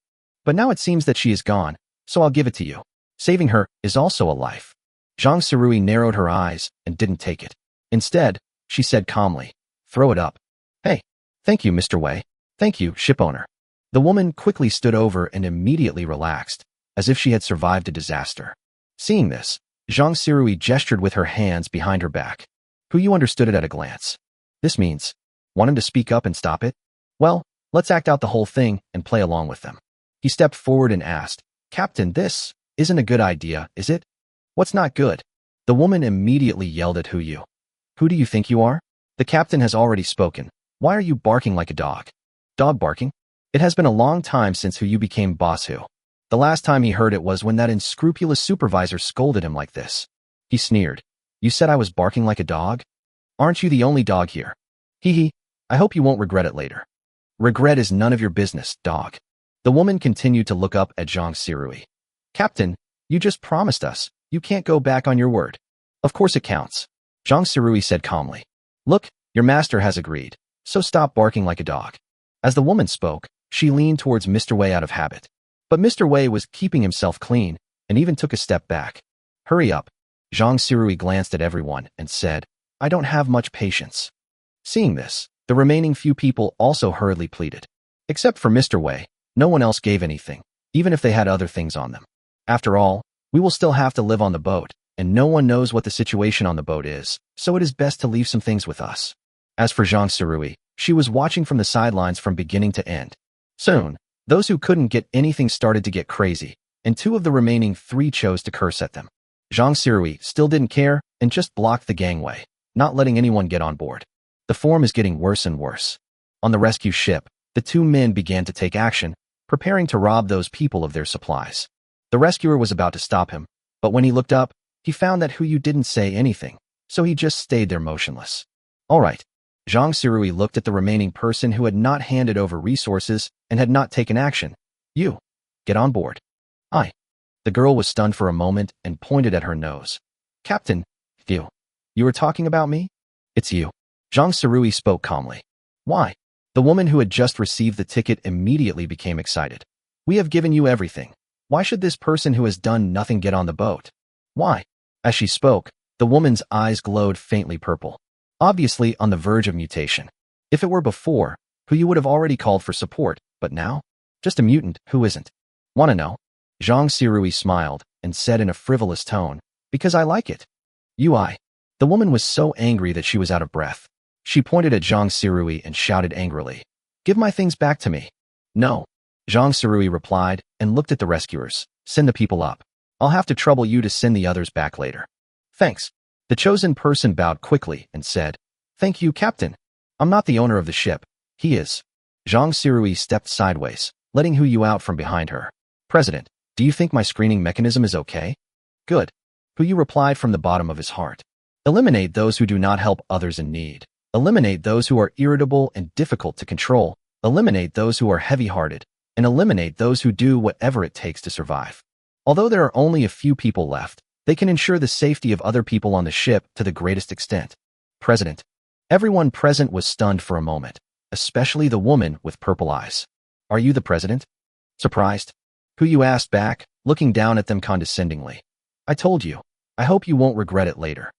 But now it seems that she is gone, so I'll give it to you. Saving her is also a life. Zhang Sirui narrowed her eyes and didn't take it. Instead, she said calmly, throw it up. Hey, thank you, Mr. Wei. Thank you, shipowner. The woman quickly stood over and immediately relaxed, as if she had survived a disaster. Seeing this, Zhang Sirui gestured with her hands behind her back. Hu Yu understood it at a glance. This means, want him to speak up and stop it? Well, let's act out the whole thing and play along with them. He stepped forward and asked, Captain, this isn't a good idea, is it? What's not good? The woman immediately yelled at Hu Yu. Who do you think you are? The captain has already spoken. Why are you barking like a dog? Dog barking? It has been a long time since Hu Yu became boss Hu. The last time he heard it was when that unscrupulous supervisor scolded him like this. He sneered. You said I was barking like a dog? Aren't you the only dog here? Hee hee, I hope you won't regret it later. Regret is none of your business, dog. The woman continued to look up at Zhang Sirui. Captain, you just promised us. You can't go back on your word. Of course it counts. Zhang Sirui said calmly. Look, your master has agreed, so stop barking like a dog. As the woman spoke, she leaned towards Mr. Wei out of habit. But Mr. Wei was keeping himself clean and even took a step back. Hurry up. Zhang Sirui glanced at everyone and said, I don't have much patience. Seeing this, the remaining few people also hurriedly pleaded. Except for Mr. Wei, no one else gave anything, even if they had other things on them. After all, we will still have to live on the boat, and no one knows what the situation on the boat is, so it is best to leave some things with us. As for Zhang Sirui, she was watching from the sidelines from beginning to end. Soon, those who couldn't get anything started to get crazy, and 2 of the remaining 3 chose to curse at them. Zhang Sirui still didn't care and just blocked the gangway, not letting anyone get on board. The form is getting worse and worse. On the rescue ship, the 2 men began to take action, preparing to rob those people of their supplies. The rescuer was about to stop him, but when he looked up, he found that Huyu didn't say anything, so he just stayed there motionless. All right. Zhang Sirui looked at the remaining person who had not handed over resources and had not taken action. You. Get on board. I. The girl was stunned for a moment and pointed at her nose. Captain. You. You were talking about me? It's you. Zhang Sirui spoke calmly. Why? The woman who had just received the ticket immediately became excited. We have given you everything. Why should this person who has done nothing get on the boat? Why? As she spoke, the woman's eyes glowed faintly purple. Obviously on the verge of mutation. If it were before, who you would have already called for support, but now? Just a mutant who isn't. Wanna know? Zhang Sirui smiled and said in a frivolous tone, because I like it. I. The woman was so angry that she was out of breath. She pointed at Zhang Sirui and shouted angrily, Give my things back to me. No. Zhang Sirui replied and looked at the rescuers. Send the people up. I'll have to trouble you to send the others back later. Thanks. The chosen person bowed quickly and said, Thank you, Captain. I'm not the owner of the ship. He is. Zhang Sirui stepped sideways, letting Huyu out from behind her. President, do you think my screening mechanism is okay? Good. Huyu replied from the bottom of his heart. Eliminate those who do not help others in need. Eliminate those who are irritable and difficult to control. Eliminate those who are heavy-hearted. And eliminate those who do whatever it takes to survive. Although there are only a few people left, they can ensure the safety of other people on the ship to the greatest extent. President. Everyone present was stunned for a moment, especially the woman with purple eyes. Are you the president? Surprised? Huyu asked back, looking down at them condescendingly. I told you. I hope you won't regret it later.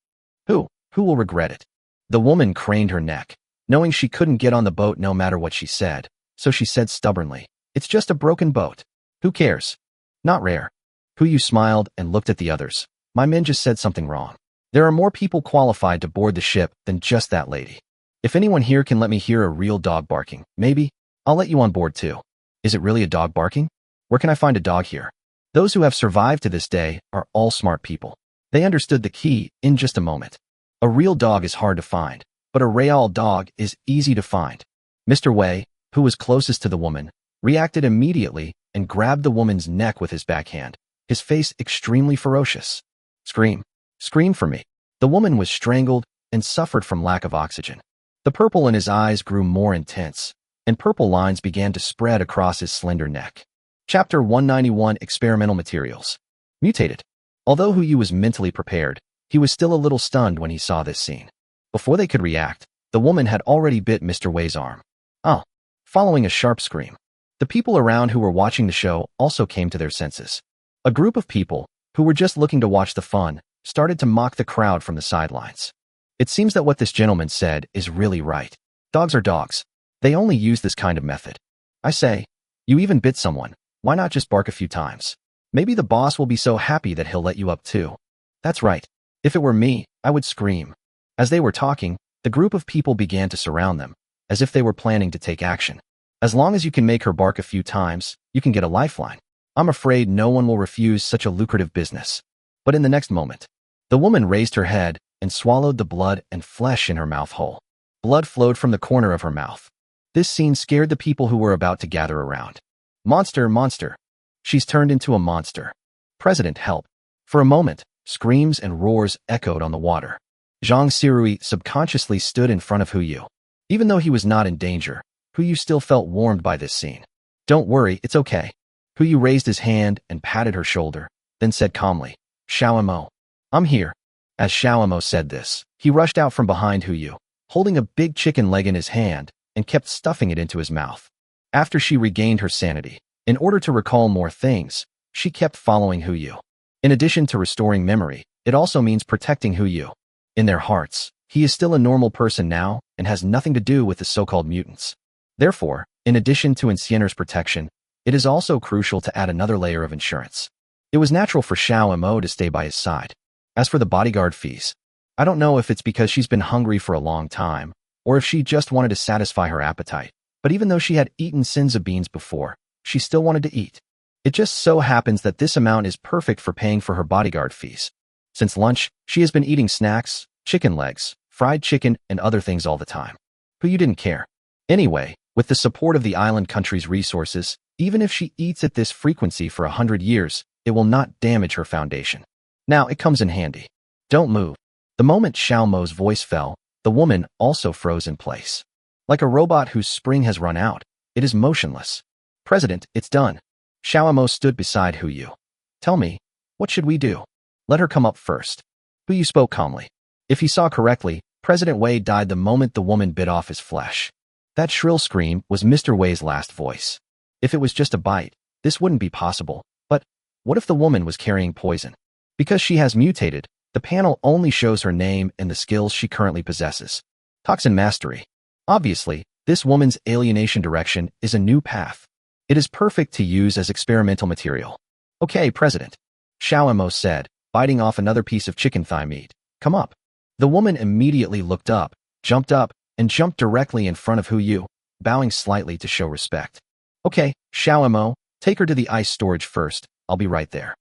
Who will regret it? The woman craned her neck, knowing she couldn't get on the boat no matter what she said, so she said stubbornly, It's just a broken boat. Who cares? Not rare. Huyu smiled and looked at the others. My men just said something wrong. There are more people qualified to board the ship than just that lady. If anyone here can let me hear a real dog barking, maybe, I'll let you on board too. Is it really a dog barking? Where can I find a dog here? Those who have survived to this day are all smart people. They understood the key in just a moment. A real dog is hard to find, but a real dog is easy to find. Mr. Wei, who was closest to the woman, reacted immediately and grabbed the woman's neck with his backhand, his face extremely ferocious. Scream. Scream for me. The woman was strangled and suffered from lack of oxygen. The purple in his eyes grew more intense, and purple lines began to spread across his slender neck. Chapter 191 Experimental Materials. Mutated. Although Huyu was mentally prepared, he was still a little stunned when he saw this scene. Before they could react, the woman had already bit Mr. Wei's arm. Oh. Following a sharp scream. The people around who were watching the show also came to their senses. A group of people, who were just looking to watch the fun, started to mock the crowd from the sidelines. It seems that what this gentleman said is really right. Dogs are dogs. They only use this kind of method. I say, you even bit someone. Why not just bark a few times? Maybe the boss will be so happy that he'll let you up too. That's right. If it were me, I would scream. As they were talking, the group of people began to surround them, as if they were planning to take action. As long as you can make her bark a few times, you can get a lifeline. I'm afraid no one will refuse such a lucrative business. But in the next moment, the woman raised her head and swallowed the blood and flesh in her mouth hole. Blood flowed from the corner of her mouth. This scene scared the people who were about to gather around. Monster, monster. She's turned into a monster. President, help. For a moment, screams and roars echoed on the water. Zhang Sirui subconsciously stood in front of Huyu. Even though he was not in danger, Huyu still felt warmed by this scene. Don't worry, it's okay. Huyu raised his hand and patted her shoulder, then said calmly, Xiaomo. I'm here. As Xiaomo said this, he rushed out from behind Huyu, holding a big chicken leg in his hand, and kept stuffing it into his mouth. After she regained her sanity, in order to recall more things, she kept following Huyu. In addition to restoring memory, it also means protecting Huyu. In their hearts, He is still a normal person now and has nothing to do with the so-called mutants. Therefore, in addition to Insiener's protection, it is also crucial to add another layer of insurance. It was natural for Xiao Mo to stay by his side. As for the bodyguard fees, I don't know if it's because she's been hungry for a long time, or if she just wanted to satisfy her appetite, but even though she had eaten Sinza beans before, she still wanted to eat. It just so happens that this amount is perfect for paying for her bodyguard fees. Since lunch, she has been eating snacks, chicken legs, fried chicken, and other things all the time. But you didn't care. Anyway, with the support of the island country's resources, even if she eats at this frequency for 100 years, it will not damage her foundation. Now it comes in handy. Don't move. The moment Xiao Mo's voice fell, the woman also froze in place. Like a robot whose spring has run out, it is motionless. President, it's done. Xiao Mo stood beside Hu Yu. Tell me, what should we do? Let her come up first. Hu Yu spoke calmly. If he saw correctly, President Wei died the moment the woman bit off his flesh. That shrill scream was Mr. Wei's last voice. If it was just a bite, this wouldn't be possible. But what if the woman was carrying poison? Because she has mutated, the panel only shows her name and the skills she currently possesses. Toxin mastery. Obviously, this woman's alienation direction is a new path. It is perfect to use as experimental material. Okay, President. Xiao Mo said, biting off another piece of chicken thigh meat. Come up. The woman immediately looked up, and jumped directly in front of Hu Yu, bowing slightly to show respect. Okay, Xiao Mo, take her to the ice storage first. I'll be right there.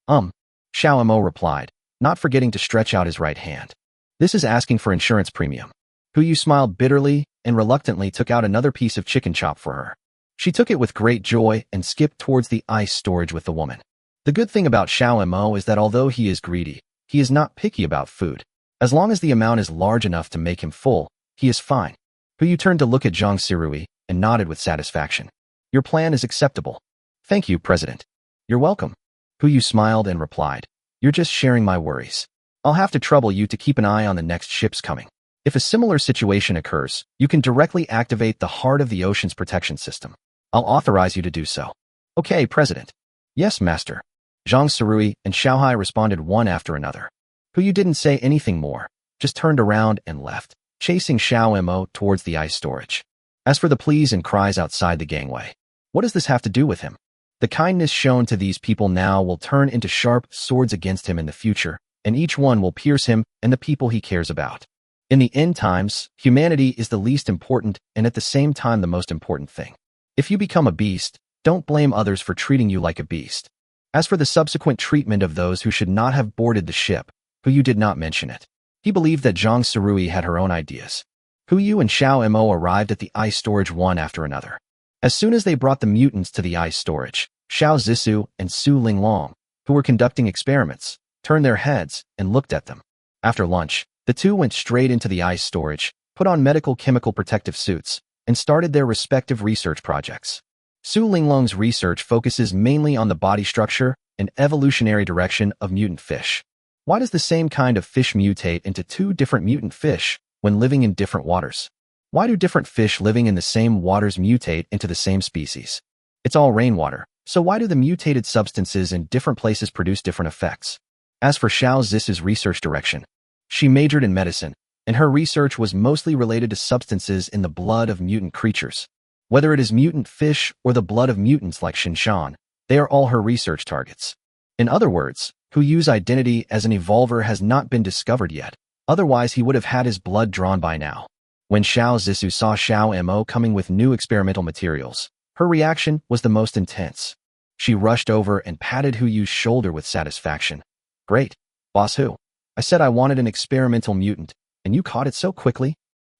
Xiao Mo replied, not forgetting to stretch out his right hand. This is asking for insurance premium. Hu Yu smiled bitterly and reluctantly took out another piece of chicken chop for her. She took it with great joy and skipped towards the ice storage with the woman. The good thing about Xiao Mo is that although he is greedy, he is not picky about food. As long as the amount is large enough to make him full, he is fine. Hu Yu turned to look at Zhang Sirui and nodded with satisfaction. Your plan is acceptable. Thank you, President. You're welcome. Hu Yu smiled and replied, you're just sharing my worries. I'll have to trouble you to keep an eye on the next ships coming. If a similar situation occurs, you can directly activate the Heart of the Ocean's protection system. I'll authorize you to do so. Okay, President. Yes, Master. Zhang Sirui and Xiaohai responded one after another. Hu Yu didn't say anything more, just turned around and left, chasing Xiao Mo towards the ice storage. As for the pleas and cries outside the gangway, what does this have to do with him? The kindness shown to these people now will turn into sharp swords against him in the future, and each one will pierce him and the people he cares about. In the end times, humanity is the least important and at the same time the most important thing. If you become a beast, don't blame others for treating you like a beast. As for the subsequent treatment of those who should not have boarded the ship, Hu Yu did not mention it. He believed that Zhang Sirui had her own ideas. Hu Yu and Xiao Mo arrived at the ice storage one after another. As soon as they brought the mutants to the ice storage, Xiao Zissou and Su Linglong, who were conducting experiments, turned their heads and looked at them. After lunch, the two went straight into the ice storage, put on medical chemical protective suits, and started their respective research projects. Su Linglong's research focuses mainly on the body structure and evolutionary direction of mutant fish. Why does the same kind of fish mutate into two different mutant fish when living in different waters? Why do different fish living in the same waters mutate into the same species? It's all rainwater, so why do the mutated substances in different places produce different effects? As for Xiao Zissou's research direction, she majored in medicine, and her research was mostly related to substances in the blood of mutant creatures. Whether it is mutant fish or the blood of mutants like Shinshan, they are all her research targets. In other words, Hu Yu's identity as an evolver has not been discovered yet, otherwise he would have had his blood drawn by now. When Xiao Zissou saw Xiao Mo coming with new experimental materials, her reaction was the most intense. She rushed over and patted Hu Yu's shoulder with satisfaction. Great, Boss Hu. I said I wanted an experimental mutant, and you caught it so quickly?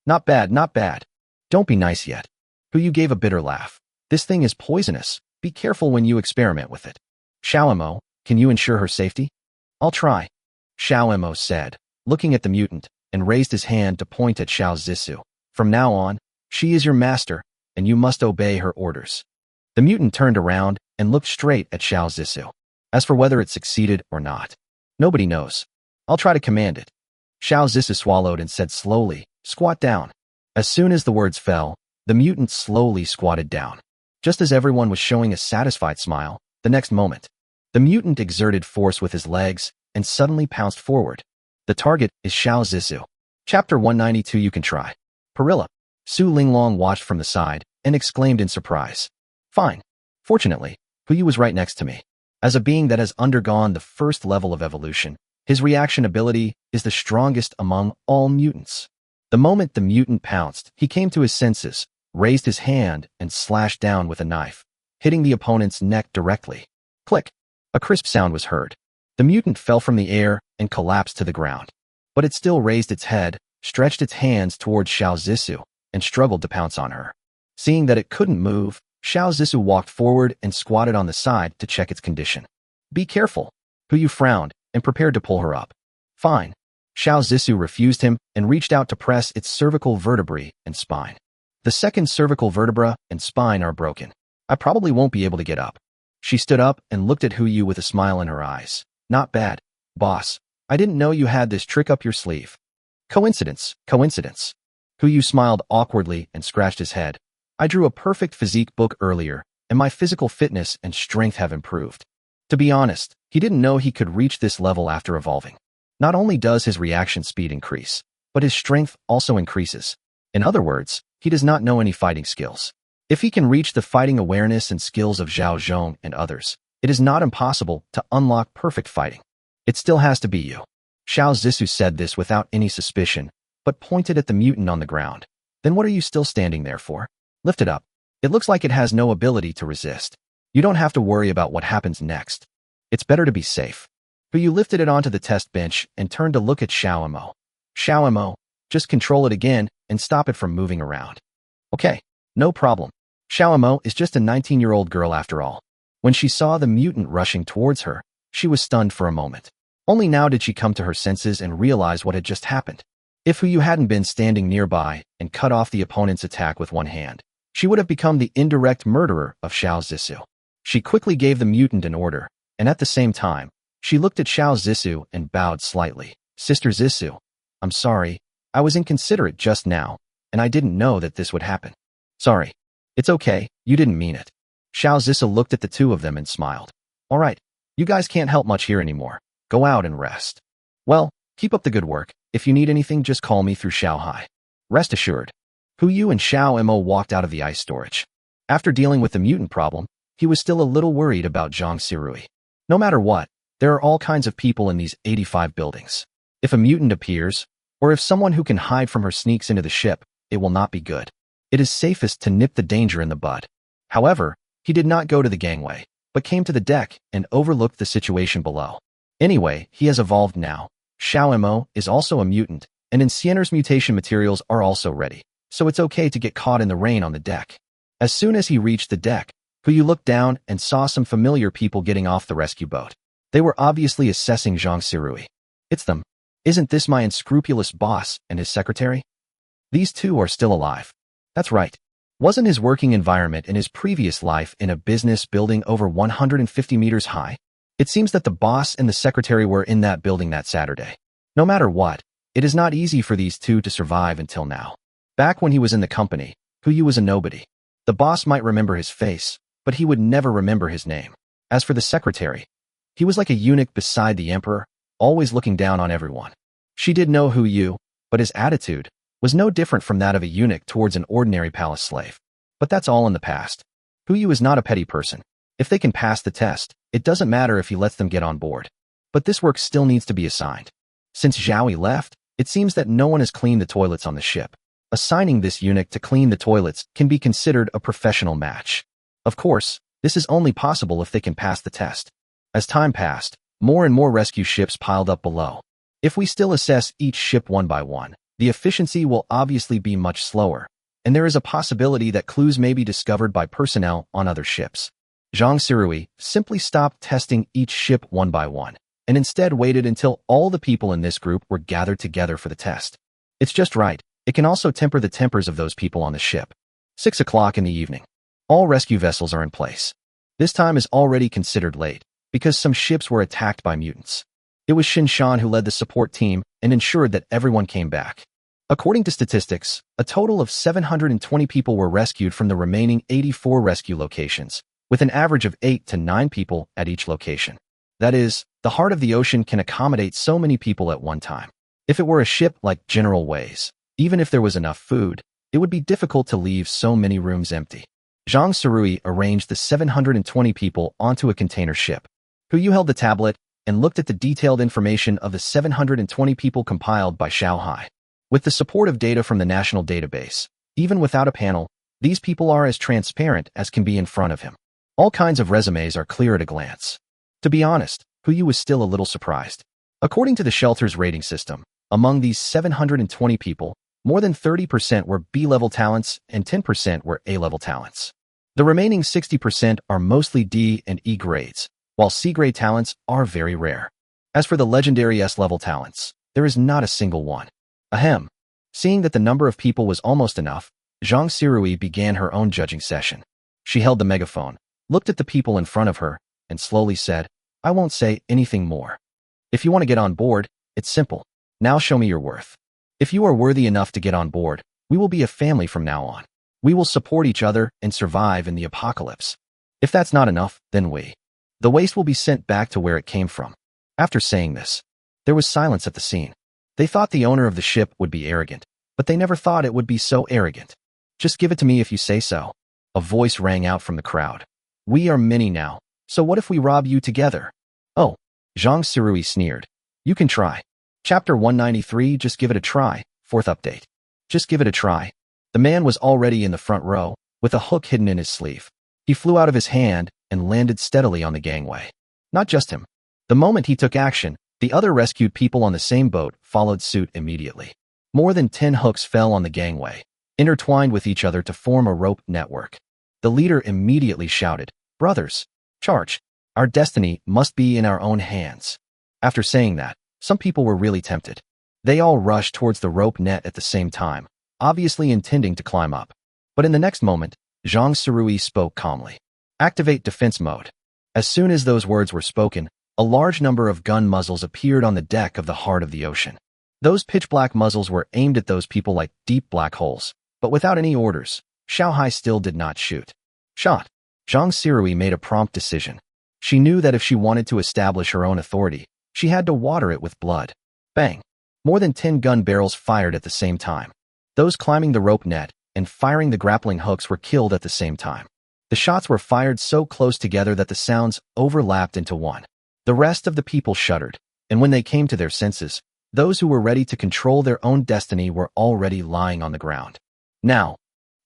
Not bad, not bad. Don't be nice yet. Hu Yu gave a bitter laugh. This thing is poisonous. Be careful when you experiment with it. Xiao Mo, can you ensure her safety? I'll try. Xiao Mo said, looking at the mutant, and raised his hand to point at Xiao Zissou. From now on, she is your master, and you must obey her orders. The mutant turned around and looked straight at Xiao Zissou. As for whether it succeeded or not, nobody knows. I'll try to command it. Xiao Zissou swallowed and said slowly, squat down. As soon as the words fell, the mutant slowly squatted down. Just as everyone was showing a satisfied smile, the next moment, the mutant exerted force with his legs and suddenly pounced forward. The target is Xiao Zissou. Chapter 192 You Can Try. Perilla. Su Linglong watched from the side and exclaimed in surprise. Fine. Fortunately, Puyu was right next to me. As a being that has undergone the first level of evolution, his reaction ability is the strongest among all mutants. The moment the mutant pounced, he came to his senses, raised his hand, and slashed down with a knife, hitting the opponent's neck directly. Click! A crisp sound was heard. The mutant fell from the air and collapsed to the ground. But it still raised its head, stretched its hands towards Xiao Zissou, and struggled to pounce on her. Seeing that it couldn't move, Xiao Zissou walked forward and squatted on the side to check its condition. Be careful. Puyu frowned and prepared to pull her up. Fine. Xiao Zissou refused him and reached out to press its cervical vertebrae and spine. The second cervical vertebra and spine are broken. I probably won't be able to get up. She stood up and looked at Puyu with a smile in her eyes. Not bad, boss. I didn't know you had this trick up your sleeve. Coincidence, coincidence. Puyu smiled awkwardly and scratched his head. I drew a perfect physique book earlier, and my physical fitness and strength have improved. To be honest, he didn't know he could reach this level after evolving. Not only does his reaction speed increase, but his strength also increases. In other words, he does not know any fighting skills. If he can reach the fighting awareness and skills of Zhao Zhong and others, it is not impossible to unlock perfect fighting. It still has to be you. Xiao Zissou said this without any suspicion, but pointed at the mutant on the ground. Then what are you still standing there for? Lift it up. It looks like it has no ability to resist. You don't have to worry about what happens next. It's better to be safe. Puyu lifted it onto the test bench and turned to look at Xiao Mo. Xiao Mo, just control it again and stop it from moving around. Okay, no problem. Xiao Mo is just a 19-year-old girl after all. When she saw the mutant rushing towards her, she was stunned for a moment. Only now did she come to her senses and realize what had just happened. If Puyu hadn't been standing nearby and cut off the opponent's attack with one hand, she would have become the indirect murderer of Xiao Zissou. She quickly gave the mutant an order, and at the same time, she looked at Xiao Zissou and bowed slightly. Sister Zissou, I'm sorry, I was inconsiderate just now, and I didn't know that this would happen. Sorry. It's okay, you didn't mean it. Xiao Zissou looked at the two of them and smiled. All right, you guys can't help much here anymore. Go out and rest. Well, keep up the good work. If you need anything, just call me through Xiao Hai. Rest assured. Puyu and Xiao Mo walked out of the ice storage. After dealing with the mutant problem, he was still a little worried about Zhang Sirui. No matter what, there are all kinds of people in these 85 buildings. If a mutant appears, or if someone who can hide from her sneaks into the ship, it will not be good. It is safest to nip the danger in the bud. However, he did not go to the gangway, but came to the deck and overlooked the situation below. Anyway, he has evolved now. Xiao Mo is also a mutant, and Incienner's mutation materials are also ready, so it's okay to get caught in the rain on the deck. As soon as he reached the deck, Puyu looked down and saw some familiar people getting off the rescue boat. They were obviously assessing Zhang Sirui. It's them. Isn't this my unscrupulous boss and his secretary? These two are still alive. That's right. Wasn't his working environment in his previous life in a business building over 150 meters high? It seems that the boss and the secretary were in that building that Saturday. No matter what, it is not easy for these two to survive until now. Back when he was in the company, Puyu was a nobody. The boss might remember his face, but he would never remember his name. As for the secretary, he was like a eunuch beside the emperor, always looking down on everyone. She did know Puyu, but his attitude was no different from that of a eunuch towards an ordinary palace slave. But that's all in the past. Puyu is not a petty person. If they can pass the test, it doesn't matter if he lets them get on board. But this work still needs to be assigned. Since Zhaoi left, it seems that no one has cleaned the toilets on the ship. Assigning this eunuch to clean the toilets can be considered a professional match. Of course, this is only possible if they can pass the test. As time passed, more and more rescue ships piled up below. If we still assess each ship one by one, the efficiency will obviously be much slower, and there is a possibility that clues may be discovered by personnel on other ships. Zhang Sirui simply stopped testing each ship one by one, and instead waited until all the people in this group were gathered together for the test. It's just right. It can also temper the tempers of those people on the ship. 6 o'clock in the evening. All rescue vessels are in place. This time is already considered late, because some ships were attacked by mutants. It was Shinshan who led the support team and ensured that everyone came back. According to statistics, a total of 720 people were rescued from the remaining 84 rescue locations, with an average of 8 to 9 people at each location. That is, the heart of the ocean can accommodate so many people at one time. If it were a ship like General Wei's, even if there was enough food, it would be difficult to leave so many rooms empty. Zhang Surui arranged the 720 people onto a container ship. Hu held the tablet and looked at the detailed information of the 720 people compiled by Xiaohai. With the support of data from the national database, even without a panel, these people are as transparent as can be in front of him. All kinds of resumes are clear at a glance. To be honest, Hu was still a little surprised. According to the shelter's rating system, among these 720 people, more than 30% were B-level talents and 10% were A-level talents. The remaining 60% are mostly D and E grades, while C-grade talents are very rare. As for the legendary S-level talents, there is not a single one. Ahem. Seeing that the number of people was almost enough, Zhang Surui began her own judging session. She held the megaphone, looked at the people in front of her, and slowly said, "I won't say anything more. If you want to get on board, it's simple. Now show me your worth. If you are worthy enough to get on board, we will be a family from now on. We will support each other and survive in the apocalypse. If that's not enough, then the waste will be sent back to where it came from." After saying this, there was silence at the scene. They thought the owner of the ship would be arrogant, but they never thought it would be so arrogant. "Just give it to me if you say so." A voice rang out from the crowd. "We are many now, so what if we rob you together?" "Oh," Zhang Surui sneered. "You can try." Chapter 193, Just Give It a Try, 4th update. Just give it a try. The man was already in the front row, with a hook hidden in his sleeve. He flew out of his hand and landed steadily on the gangway. Not just him. The moment he took action, the other rescued people on the same boat followed suit immediately. More than 10 hooks fell on the gangway, intertwined with each other to form a rope network. The leader immediately shouted, "Brothers, charge! Our destiny must be in our own hands." After saying that, some people were really tempted. They all rushed towards the rope net at the same time, obviously intending to climb up. But in the next moment, Zhang Surui spoke calmly. "Activate defense mode." As soon as those words were spoken, a large number of gun muzzles appeared on the deck of the heart of the ocean. Those pitch-black muzzles were aimed at those people like deep black holes, but without any orders, Xiaohai still did not shoot. Shot. Zhang Surui made a prompt decision. She knew that if she wanted to establish her own authority, she had to water it with blood. Bang! More than 10 gun barrels fired at the same time. Those climbing the rope net and firing the grappling hooks were killed at the same time. The shots were fired so close together that the sounds overlapped into one. The rest of the people shuddered, and when they came to their senses, those who were ready to control their own destiny were already lying on the ground. Now,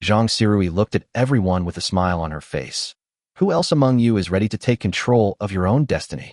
Zhang Surui looked at everyone with a smile on her face. "Who else among you is ready to take control of your own destiny?"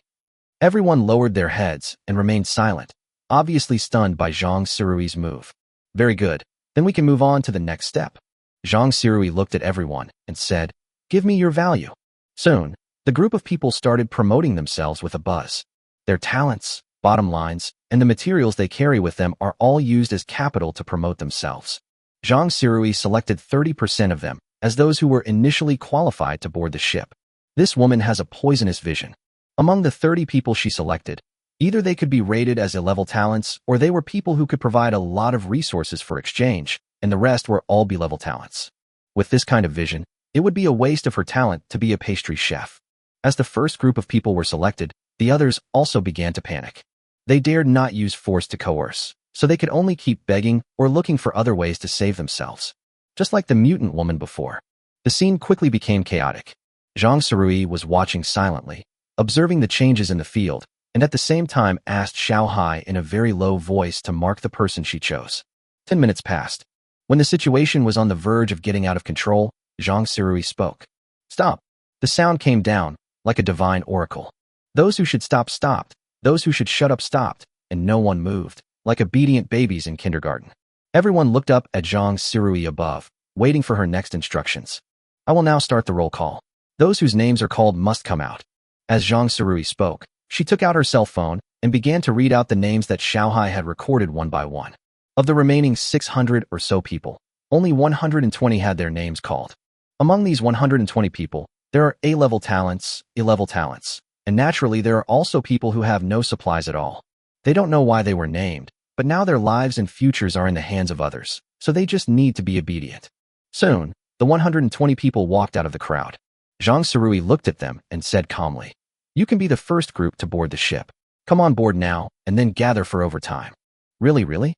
Everyone lowered their heads and remained silent, obviously stunned by Zhang Surui's move. "Very good, then we can move on to the next step." Zhang Surui looked at everyone and said, "Give me your value." Soon, the group of people started promoting themselves with a buzz. Their talents, bottom lines, and the materials they carry with them are all used as capital to promote themselves. Zhang Surui selected 30% of them as those who were initially qualified to board the ship. This woman has a poisonous vision. Among the 30 people she selected, either they could be rated as A-level talents or they were people who could provide a lot of resources for exchange, and the rest were all B-level talents. With this kind of vision, it would be a waste of her talent to be a pastry chef. As the first group of people were selected, the others also began to panic. They dared not use force to coerce, so they could only keep begging or looking for other ways to save themselves. Just like the mutant woman before. The scene quickly became chaotic. Zhang Surui was watching silently, observing the changes in the field, and at the same time asked Xiaohai in a very low voice to mark the person she chose. 10 minutes passed. When the situation was on the verge of getting out of control, Zhang Surui spoke. "Stop." The sound came down, like a divine oracle. Those who should stop stopped, those who should shut up stopped, and no one moved, like obedient babies in kindergarten. Everyone looked up at Zhang Surui above, waiting for her next instructions. "I will now start the roll call. Those whose names are called must come out." As Zhang Surui spoke, she took out her cell phone and began to read out the names that Xiaohai had recorded one by one. Of the remaining 600 or so people, only 120 had their names called. Among these 120 people, there are A-level talents, E-level talents, and naturally there are also people who have no supplies at all. They don't know why they were named, but now their lives and futures are in the hands of others, so they just need to be obedient. Soon, the 120 people walked out of the crowd. Zhang Surui looked at them and said calmly, "You can be the first group to board the ship. Come on board now, and then gather for overtime." Really?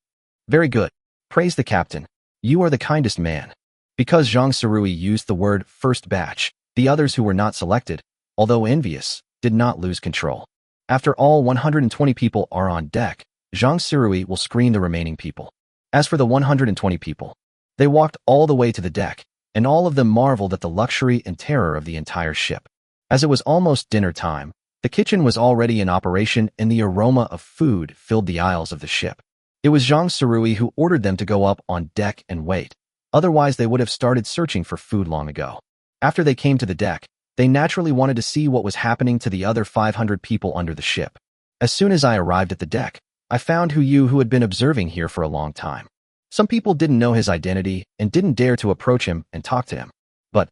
Very good. Praise the captain. You are the kindest man. Because Zhang Surui used the word first batch, the others who were not selected, although envious, did not lose control. After all 120 people are on deck, Zhang Surui will screen the remaining people. As for the 120 people, they walked all the way to the deck, and all of them marveled at the luxury and terror of the entire ship. As it was almost dinner time, the kitchen was already in operation and the aroma of food filled the aisles of the ship. It was Zhang Surui who ordered them to go up on deck and wait. Otherwise, they would have started searching for food long ago. After they came to the deck, they naturally wanted to see what was happening to the other 500 people under the ship. As soon as I arrived at the deck, I found Hu Yu, who had been observing here for a long time. Some people didn't know his identity and didn't dare to approach him and talk to him. But,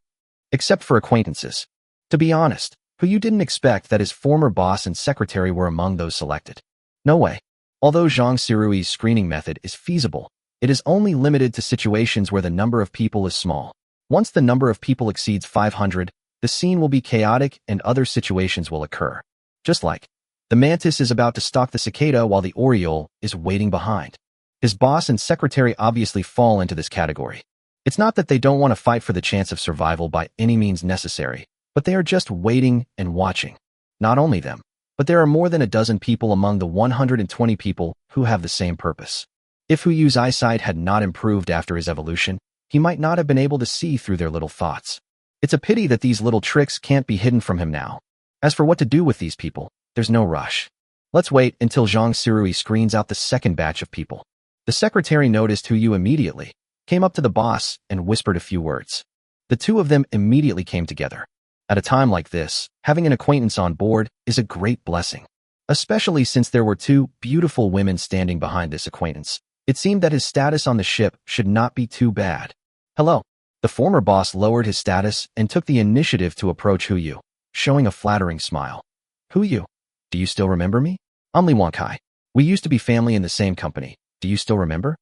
except for acquaintances. To be honest, Hu Yu didn't expect that his former boss and secretary were among those selected. No way. Although Zhang Sirui's screening method is feasible, it is only limited to situations where the number of people is small. Once the number of people exceeds 500, the scene will be chaotic and other situations will occur. Just like the mantis is about to stalk the cicada while the oriole is waiting behind. His boss and secretary obviously fall into this category. It's not that they don't want to fight for the chance of survival by any means necessary, but they are just waiting and watching. Not only them, but there are more than a dozen people among the 120 people who have the same purpose. If Hu Yu's eyesight had not improved after his evolution, he might not have been able to see through their little thoughts. It's a pity that these little tricks can't be hidden from him now. As for what to do with these people, there's no rush. Let's wait until Zhang Sirui screens out the second batch of people. The secretary noticed Hu Yu immediately, came up to the boss, and whispered a few words. The two of them immediately came together. At a time like this, having an acquaintance on board is a great blessing. Especially since there were two beautiful women standing behind this acquaintance. It seemed that his status on the ship should not be too bad. Hello. The former boss lowered his status and took the initiative to approach Hu Yu, showing a flattering smile. Hu Yu, do you still remember me? I'm Li Wankai. We used to be family in the same company. Do you still remember?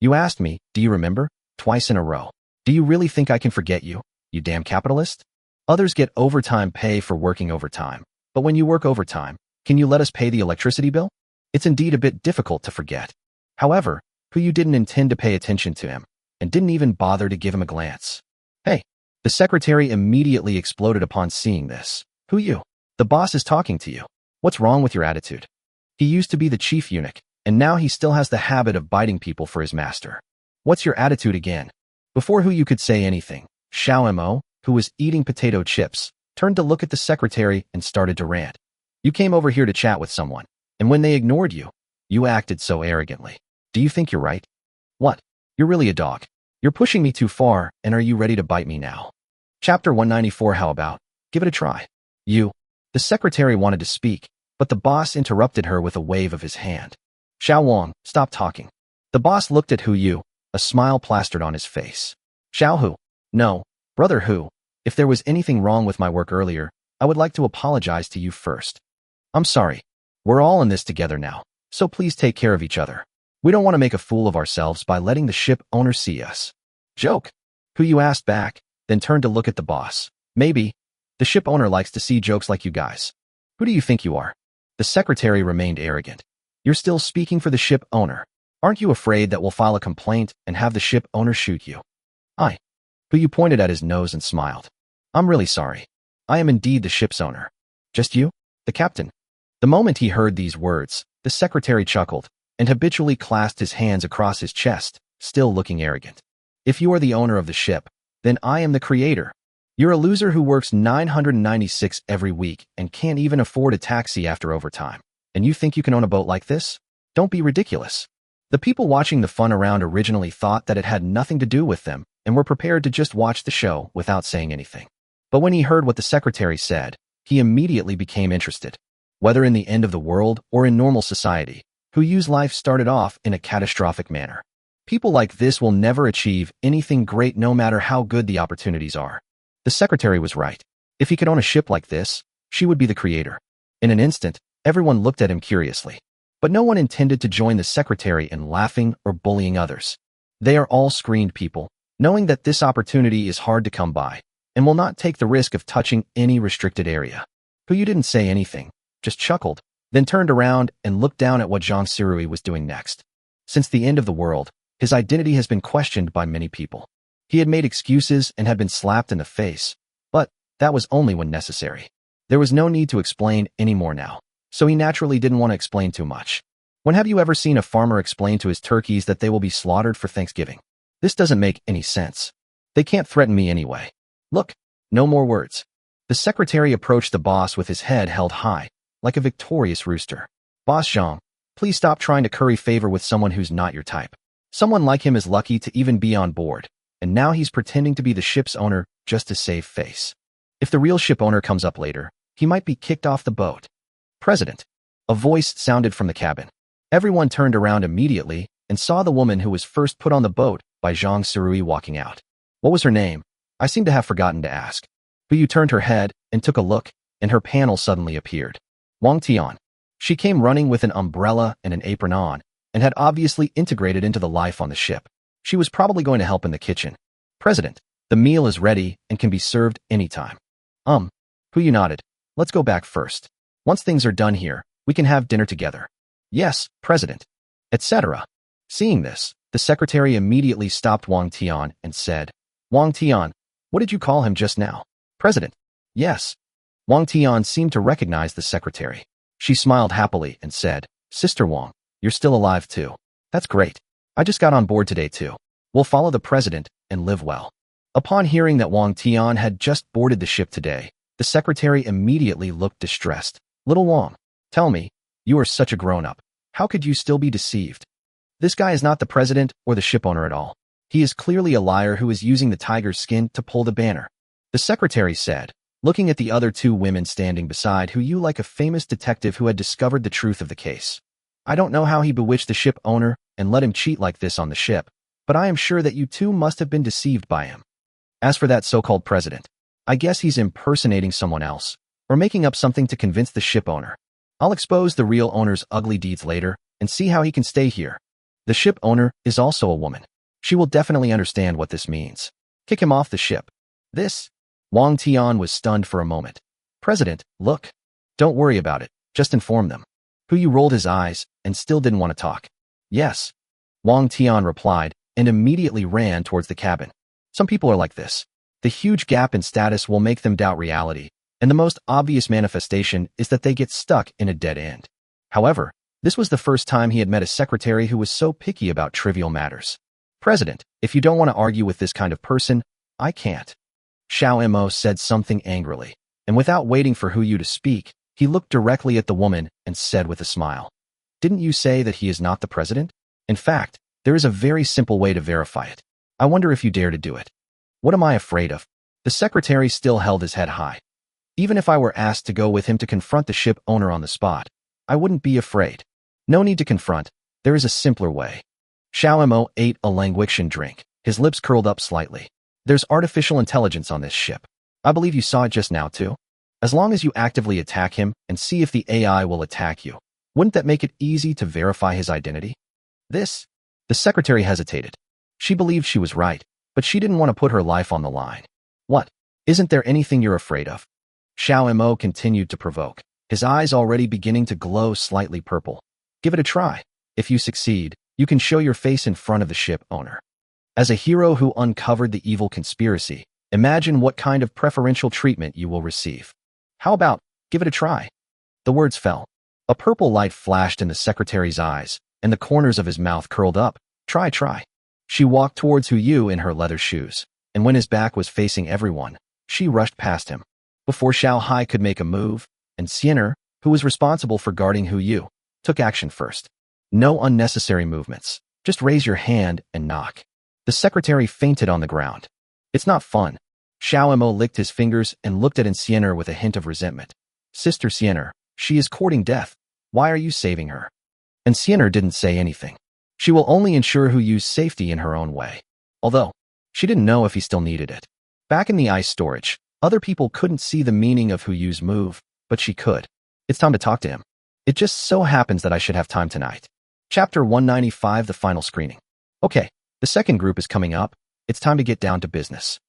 You asked me, do you remember? Twice in a row. Do you really think I can forget you, you damn capitalist? Others get overtime pay for working overtime. But when you work overtime, can you let us pay the electricity bill? It's indeed a bit difficult to forget. However, Hu Yu didn't intend to pay attention to him, and didn't even bother to give him a glance. Hey, the secretary immediately exploded upon seeing this. Hu Yu, the boss is talking to you. What's wrong with your attitude? He used to be the chief eunuch, and now he still has the habit of biting people for his master. What's your attitude again? Before Hu Yu could say anything, Xiao Mo, who was eating potato chips, turned to look at the secretary and started to rant. You came over here to chat with someone, and when they ignored you, you acted so arrogantly. Do you think you're right? What? You're really a dog. You're pushing me too far, and are you ready to bite me now? Chapter 194. How about? Give it a try. You. The secretary wanted to speak, but the boss interrupted her with a wave of his hand. Xiao Wang, stop talking. The boss looked at Hu Yu, a smile plastered on his face. Xiao Hu. No, brother Hu. If there was anything wrong with my work earlier, I would like to apologize to you first. I'm sorry. We're all in this together now, so please take care of each other. We don't want to make a fool of ourselves by letting the ship owner see us. Joke. Hu Yu asked back, then turned to look at the boss. Maybe. The ship owner likes to see jokes like you guys. Who do you think you are? The secretary remained arrogant. You're still speaking for the ship owner. Aren't you afraid that we'll file a complaint and have the ship owner shoot you? Hu Yu pointed at his nose and smiled. I'm really sorry. I am indeed the ship's owner. Just you? The captain? The moment he heard these words, the secretary chuckled and habitually clasped his hands across his chest, still looking arrogant. If you are the owner of the ship, then I am the creator. You're a loser who works 996 every week and can't even afford a taxi after overtime. And you think you can own a boat like this? Don't be ridiculous. The people watching the fun around originally thought that it had nothing to do with them and were prepared to just watch the show without saying anything. But when he heard what the secretary said, he immediately became interested. Whether in the end of the world or in normal society, Hu Yu's life started off in a catastrophic manner. People like this will never achieve anything great no matter how good the opportunities are. The secretary was right. If he could own a ship like this, she would be the creator. In an instant, everyone looked at him curiously. But no one intended to join the secretary in laughing or bullying others. They are all screened people, knowing that this opportunity is hard to come by, and will not take the risk of touching any restricted area. Hu Yu didn't say anything, just chuckled, then turned around and looked down at what Zhang Sirui was doing next. Since the end of the world, his identity has been questioned by many people. He had made excuses and had been slapped in the face, but that was only when necessary. There was no need to explain anymore now, so he naturally didn't want to explain too much. When have you ever seen a farmer explain to his turkeys that they will be slaughtered for Thanksgiving? This doesn't make any sense. They can't threaten me anyway. Look, no more words. The secretary approached the boss with his head held high, like a victorious rooster. Boss Zhang, please stop trying to curry favor with someone who's not your type. Someone like him is lucky to even be on board, and now he's pretending to be the ship's owner just to save face. If the real ship owner comes up later, he might be kicked off the boat. President. A voice sounded from the cabin. Everyone turned around immediately and saw the woman who was first put on the boat by Zhang Surui walking out. What was her name? I seem to have forgotten to ask. Yu turned her head and took a look, and her panel suddenly appeared. Wang Tian. She came running with an umbrella and an apron on, and had obviously integrated into the life on the ship. She was probably going to help in the kitchen. President, the meal is ready and can be served anytime. Yu nodded. Let's go back first. Once things are done here, we can have dinner together. Yes, President. Etc. Seeing this, the secretary immediately stopped Wang Tian and said, Wang Tian, what did you call him just now? President. Yes. Wang Tian seemed to recognize the secretary. She smiled happily and said, Sister Wang, you're still alive too. That's great. I just got on board today too. We'll follow the president and live well. Upon hearing that Wang Tian had just boarded the ship today, the secretary immediately looked distressed. Little Wang, tell me, you are such a grown-up. How could you still be deceived? This guy is not the president or the ship owner at all. He is clearly a liar who is using the tiger's skin to pull the banner. The secretary said, looking at the other two women standing beside Yu like a famous detective who had discovered the truth of the case. I don't know how he bewitched the ship owner and let him cheat like this on the ship, but I am sure that you two must have been deceived by him. As for that so-called president, I guess he's impersonating someone else, or making up something to convince the ship owner. I'll expose the real owner's ugly deeds later and see how he can stay here. The ship owner is also a woman. She will definitely understand what this means. Kick him off the ship. This? Wang Tian was stunned for a moment. President, look. Don't worry about it. Just inform them. Yu rolled his eyes and still didn't want to talk. Yes. Wang Tian replied and immediately ran towards the cabin. Some people are like this. The huge gap in status will make them doubt reality, and the most obvious manifestation is that they get stuck in a dead end. However, this was the first time he had met a secretary who was so picky about trivial matters. President, if you don't want to argue with this kind of person, I can't. Xiao Mo said something angrily, and without waiting for Yu to speak, he looked directly at the woman and said with a smile, Didn't you say that he is not the president? In fact, there is a very simple way to verify it. I wonder if you dare to do it. What am I afraid of? The secretary still held his head high. Even if I were asked to go with him to confront the ship owner on the spot, I wouldn't be afraid. No need to confront. There is a simpler way. Xiao Mo ate a languishing drink, his lips curled up slightly. There's artificial intelligence on this ship. I believe you saw it just now too. As long as you actively attack him and see if the AI will attack you, wouldn't that make it easy to verify his identity? This? The secretary hesitated. She believed she was right, but she didn't want to put her life on the line. What? Isn't there anything you're afraid of? Xiao Mo continued to provoke, his eyes already beginning to glow slightly purple. Give it a try. If you succeed, you can show your face in front of the ship owner. As a hero who uncovered the evil conspiracy, imagine what kind of preferential treatment you will receive. How about, give it a try? The words fell. A purple light flashed in the secretary's eyes, and the corners of his mouth curled up. Try. She walked towards Yu in her leather shoes, and when his back was facing everyone, she rushed past him. Before Xiao Hai could make a move, and Xiener, who was responsible for guarding Yu, took action first. No unnecessary movements. Just raise your hand and knock. The secretary fainted on the ground. It's not fun. Xiao Mo licked his fingers and looked at Xiener with a hint of resentment. Sister Xiener, she is courting death. Why are you saving her? And Xiener didn't say anything. She will only ensure Yu's safety in her own way. Although, she didn't know if he still needed it. Back in the ice storage, other people couldn't see the meaning of Yu's move, but she could. It's time to talk to him. It just so happens that I should have time tonight. Chapter 195, the final screening. Okay, the second group is coming up. It's time to get down to business.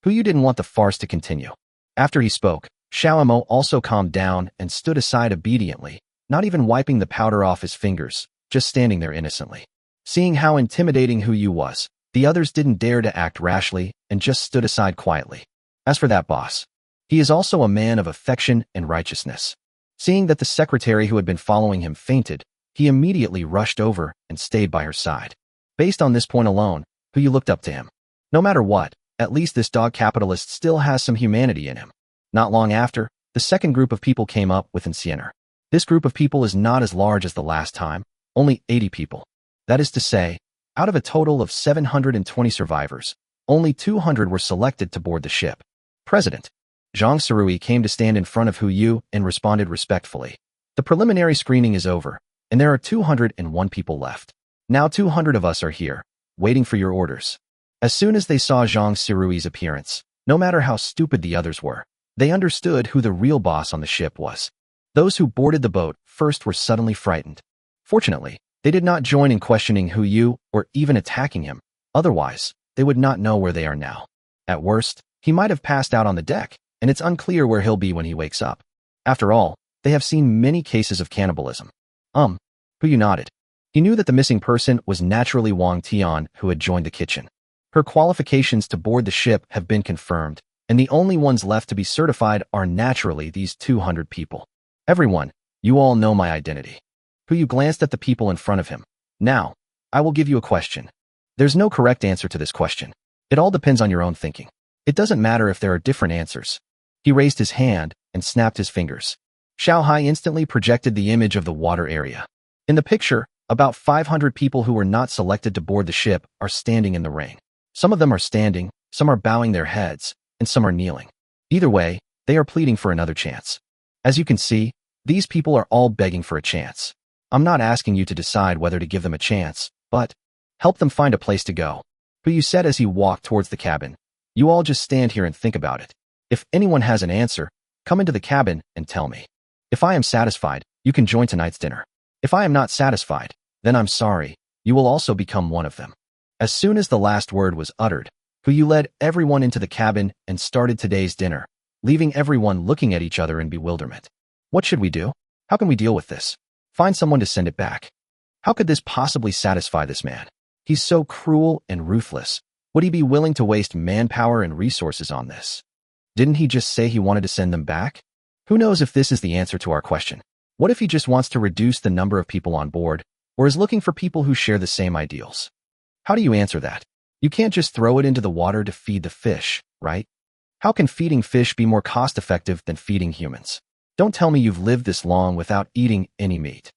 Yu didn't want the farce to continue. After he spoke, Xiao Mo also calmed down and stood aside obediently, not even wiping the powder off his fingers, just standing there innocently. Seeing how intimidating Hu Yu was, the others didn't dare to act rashly and just stood aside quietly. As for that boss, he is also a man of affection and righteousness. Seeing that the secretary who had been following him fainted, he immediately rushed over and stayed by her side. Based on this point alone, Hu Yu looked up to him. No matter what, at least this dog capitalist still has some humanity in him. Not long after, the second group of people came up with Enciener. This group of people is not as large as the last time, only 80 people. That is to say, out of a total of 720 survivors, only 200 were selected to board the ship. President Zhang Surui came to stand in front of Hu Yu and responded respectfully. The preliminary screening is over, and there are 201 people left. Now 200 of us are here, waiting for your orders. As soon as they saw Zhang Surui's appearance, no matter how stupid the others were, they understood who the real boss on the ship was. Those who boarded the boat first were suddenly frightened. Fortunately, they did not join in questioning Hu Yu or even attacking him. Otherwise, they would not know where they are now. At worst, he might have passed out on the deck, and it's unclear where he'll be when he wakes up. After all, they have seen many cases of cannibalism. Hu Yu nodded. He knew that the missing person was naturally Wang Tian, who had joined the kitchen. Her qualifications to board the ship have been confirmed, and the only ones left to be certified are naturally these 200 people. Everyone, you all know my identity. Hu Yu glanced at the people in front of him. Now, I will give you a question. There's no correct answer to this question. It all depends on your own thinking. It doesn't matter if there are different answers. He raised his hand and snapped his fingers. Xiao Hai instantly projected the image of the water area. In the picture, about 500 people who were not selected to board the ship are standing in the rain. Some of them are standing, some are bowing their heads, and some are kneeling. Either way, they are pleading for another chance. As you can see, these people are all begging for a chance. I'm not asking you to decide whether to give them a chance, but help them find a place to go. Hu Yu said as he walked towards the cabin. You all just stand here and think about it. If anyone has an answer, come into the cabin and tell me. If I am satisfied, you can join tonight's dinner. If I am not satisfied, then I'm sorry, you will also become one of them. As soon as the last word was uttered, Hu Yu led everyone into the cabin and started today's dinner, leaving everyone looking at each other in bewilderment. What should we do? How can we deal with this? Find someone to send it back. How could this possibly satisfy this man? He's so cruel and ruthless. Would he be willing to waste manpower and resources on this? Didn't he just say he wanted to send them back? Who knows if this is the answer to our question? What if he just wants to reduce the number of people on board, or is looking for people who share the same ideals? How do you answer that? You can't just throw it into the water to feed the fish, right? How can feeding fish be more cost-effective than feeding humans? Don't tell me you've lived this long without eating any meat.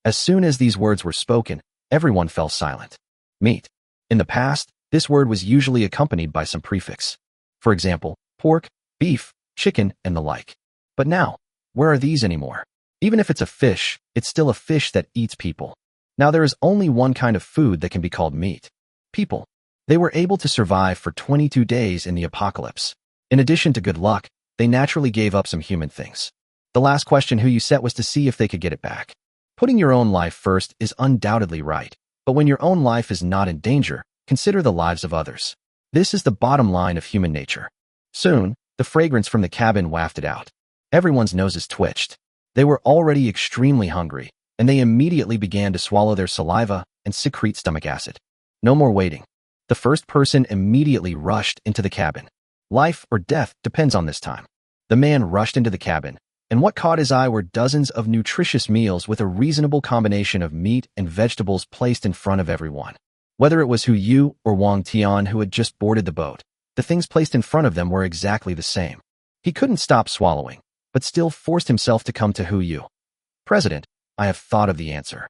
As soon as these words were spoken, everyone fell silent. Meat. In the past, this word was usually accompanied by some prefix. For example, pork, beef, chicken, and the like. But now, where are these anymore? Even if it's a fish, it's still a fish that eats people. Now there is only one kind of food that can be called meat. People. They were able to survive for 22 days in the apocalypse. In addition to good luck, they naturally gave up some human things. The last question Hu Yu set was to see if they could get it back. Putting your own life first is undoubtedly right, but when your own life is not in danger, consider the lives of others. This is the bottom line of human nature. Soon, the fragrance from the cabin wafted out. Everyone's noses twitched. They were already extremely hungry, and they immediately began to swallow their saliva and secrete stomach acid. No more waiting. The first person immediately rushed into the cabin. Life or death depends on this time. The man rushed into the cabin, and what caught his eye were dozens of nutritious meals with a reasonable combination of meat and vegetables placed in front of everyone. Whether it was Hu Yu or Wang Tian who had just boarded the boat, the things placed in front of them were exactly the same. He couldn't stop swallowing, but still forced himself to come to Hu Yu. President, I have thought of the answer.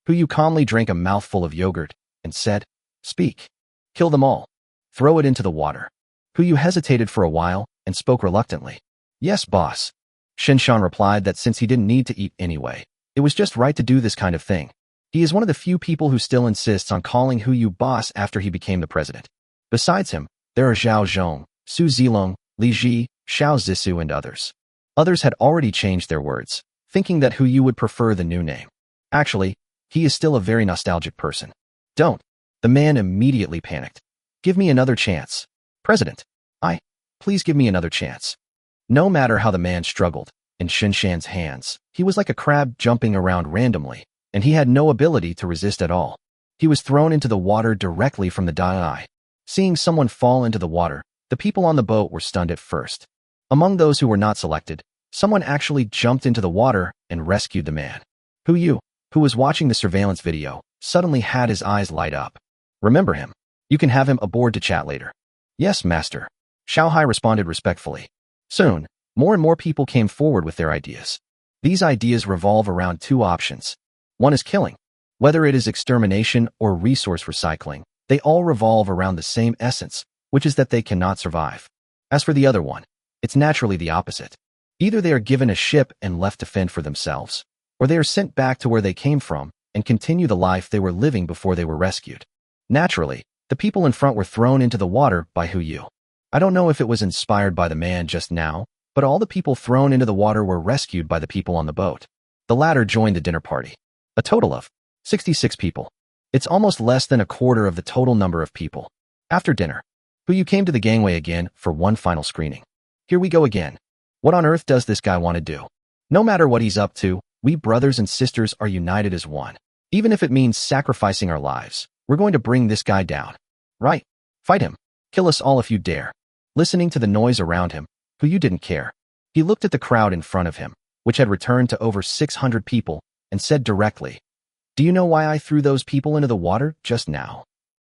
Hu Yu calmly drank a mouthful of yogurt and said, Speak. Kill them all. Throw it into the water. Hu Yu hesitated for a while and spoke reluctantly. Yes, boss. Shinshan replied that since he didn't need to eat anyway, it was just right to do this kind of thing. He is one of the few people who still insists on calling Hu Yu boss after he became the president. Besides him, there are Zhao Zhong, Su Zilong, Li Ji, Xiao Zisu, and others. Others had already changed their words, thinking that Hu Yu would prefer the new name. Actually, he is still a very nostalgic person. Don't. The man immediately panicked. Give me another chance. President. Please give me another chance. No matter how the man struggled, in Shinshan's hands, he was like a crab jumping around randomly, and he had no ability to resist at all. He was thrown into the water directly from the die. Seeing someone fall into the water, the people on the boat were stunned at first. Among those who were not selected, someone actually jumped into the water and rescued the man. Yu, who was watching the surveillance video, suddenly had his eyes light up. Remember him? You can have him aboard to chat later. Yes, master. Xiaohai responded respectfully. Soon, more and more people came forward with their ideas. These ideas revolve around two options. One is killing. Whether it is extermination or resource recycling, they all revolve around the same essence, which is that they cannot survive. As for the other one, it's naturally the opposite. Either they are given a ship and left to fend for themselves, or they are sent back to where they came from and continue the life they were living before they were rescued. Naturally, the people in front were thrown into the water by Yu. I don't know if it was inspired by the man just now, but all the people thrown into the water were rescued by the people on the boat. The latter joined the dinner party. A total of 66 people. It's almost less than a quarter of the total number of people. After dinner, Yu came to the gangway again for one final screening. Here we go again. What on earth does this guy want to do? No matter what he's up to, we brothers and sisters are united as one. Even if it means sacrificing our lives, we're going to bring this guy down. Right? Fight him. Kill us all if you dare. Listening to the noise around him, Yu didn't care. He looked at the crowd in front of him, which had returned to over 600 people, and said directly, "Do you know why I threw those people into the water just now?"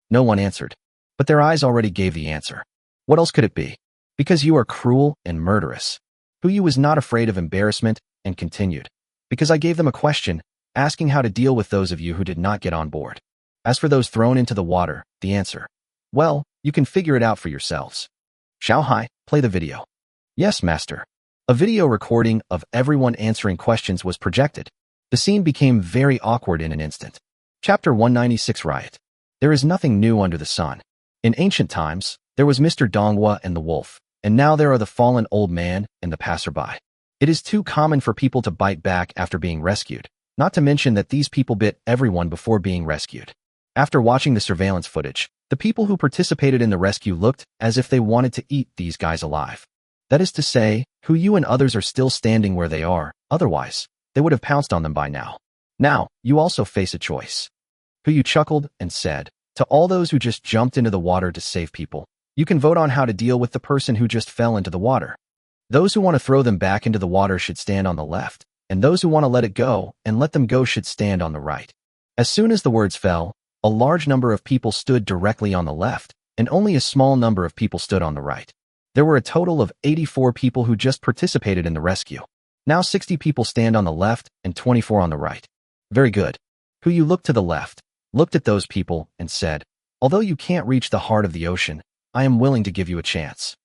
No one answered, but their eyes already gave the answer. What else could it be? Because you are cruel and murderous. Yu was not afraid of embarrassment and continued. Because I gave them a question, asking how to deal with those of you who did not get on board. As for those thrown into the water, the answer, well, you can figure it out for yourselves. Xiaohai, play the video. Yes, master. A video recording of everyone answering questions was projected. The scene became very awkward in an instant. Chapter 196 Riot. There is nothing new under the sun. In ancient times, there was Mr. Donghua and the wolf, and now there are the fallen old man and the passerby. It is too common for people to bite back after being rescued, not to mention that these people bit everyone before being rescued. After watching the surveillance footage, the people who participated in the rescue looked as if they wanted to eat these guys alive. That is to say, Yu and others are still standing where they are, otherwise, they would have pounced on them by now. Now, you also face a choice. Yu chuckled and said, to all those who just jumped into the water to save people, you can vote on how to deal with the person who just fell into the water. Those who want to throw them back into the water should stand on the left, and those who want to let it go and let them go should stand on the right. As soon as the words fell, a large number of people stood directly on the left, and only a small number of people stood on the right. There were a total of 84 people who just participated in the rescue. Now 60 people stand on the left and 24 on the right. Very good. Yu looked to the left, looked at those people, and said, although you can't reach the heart of the ocean, I am willing to give you a chance.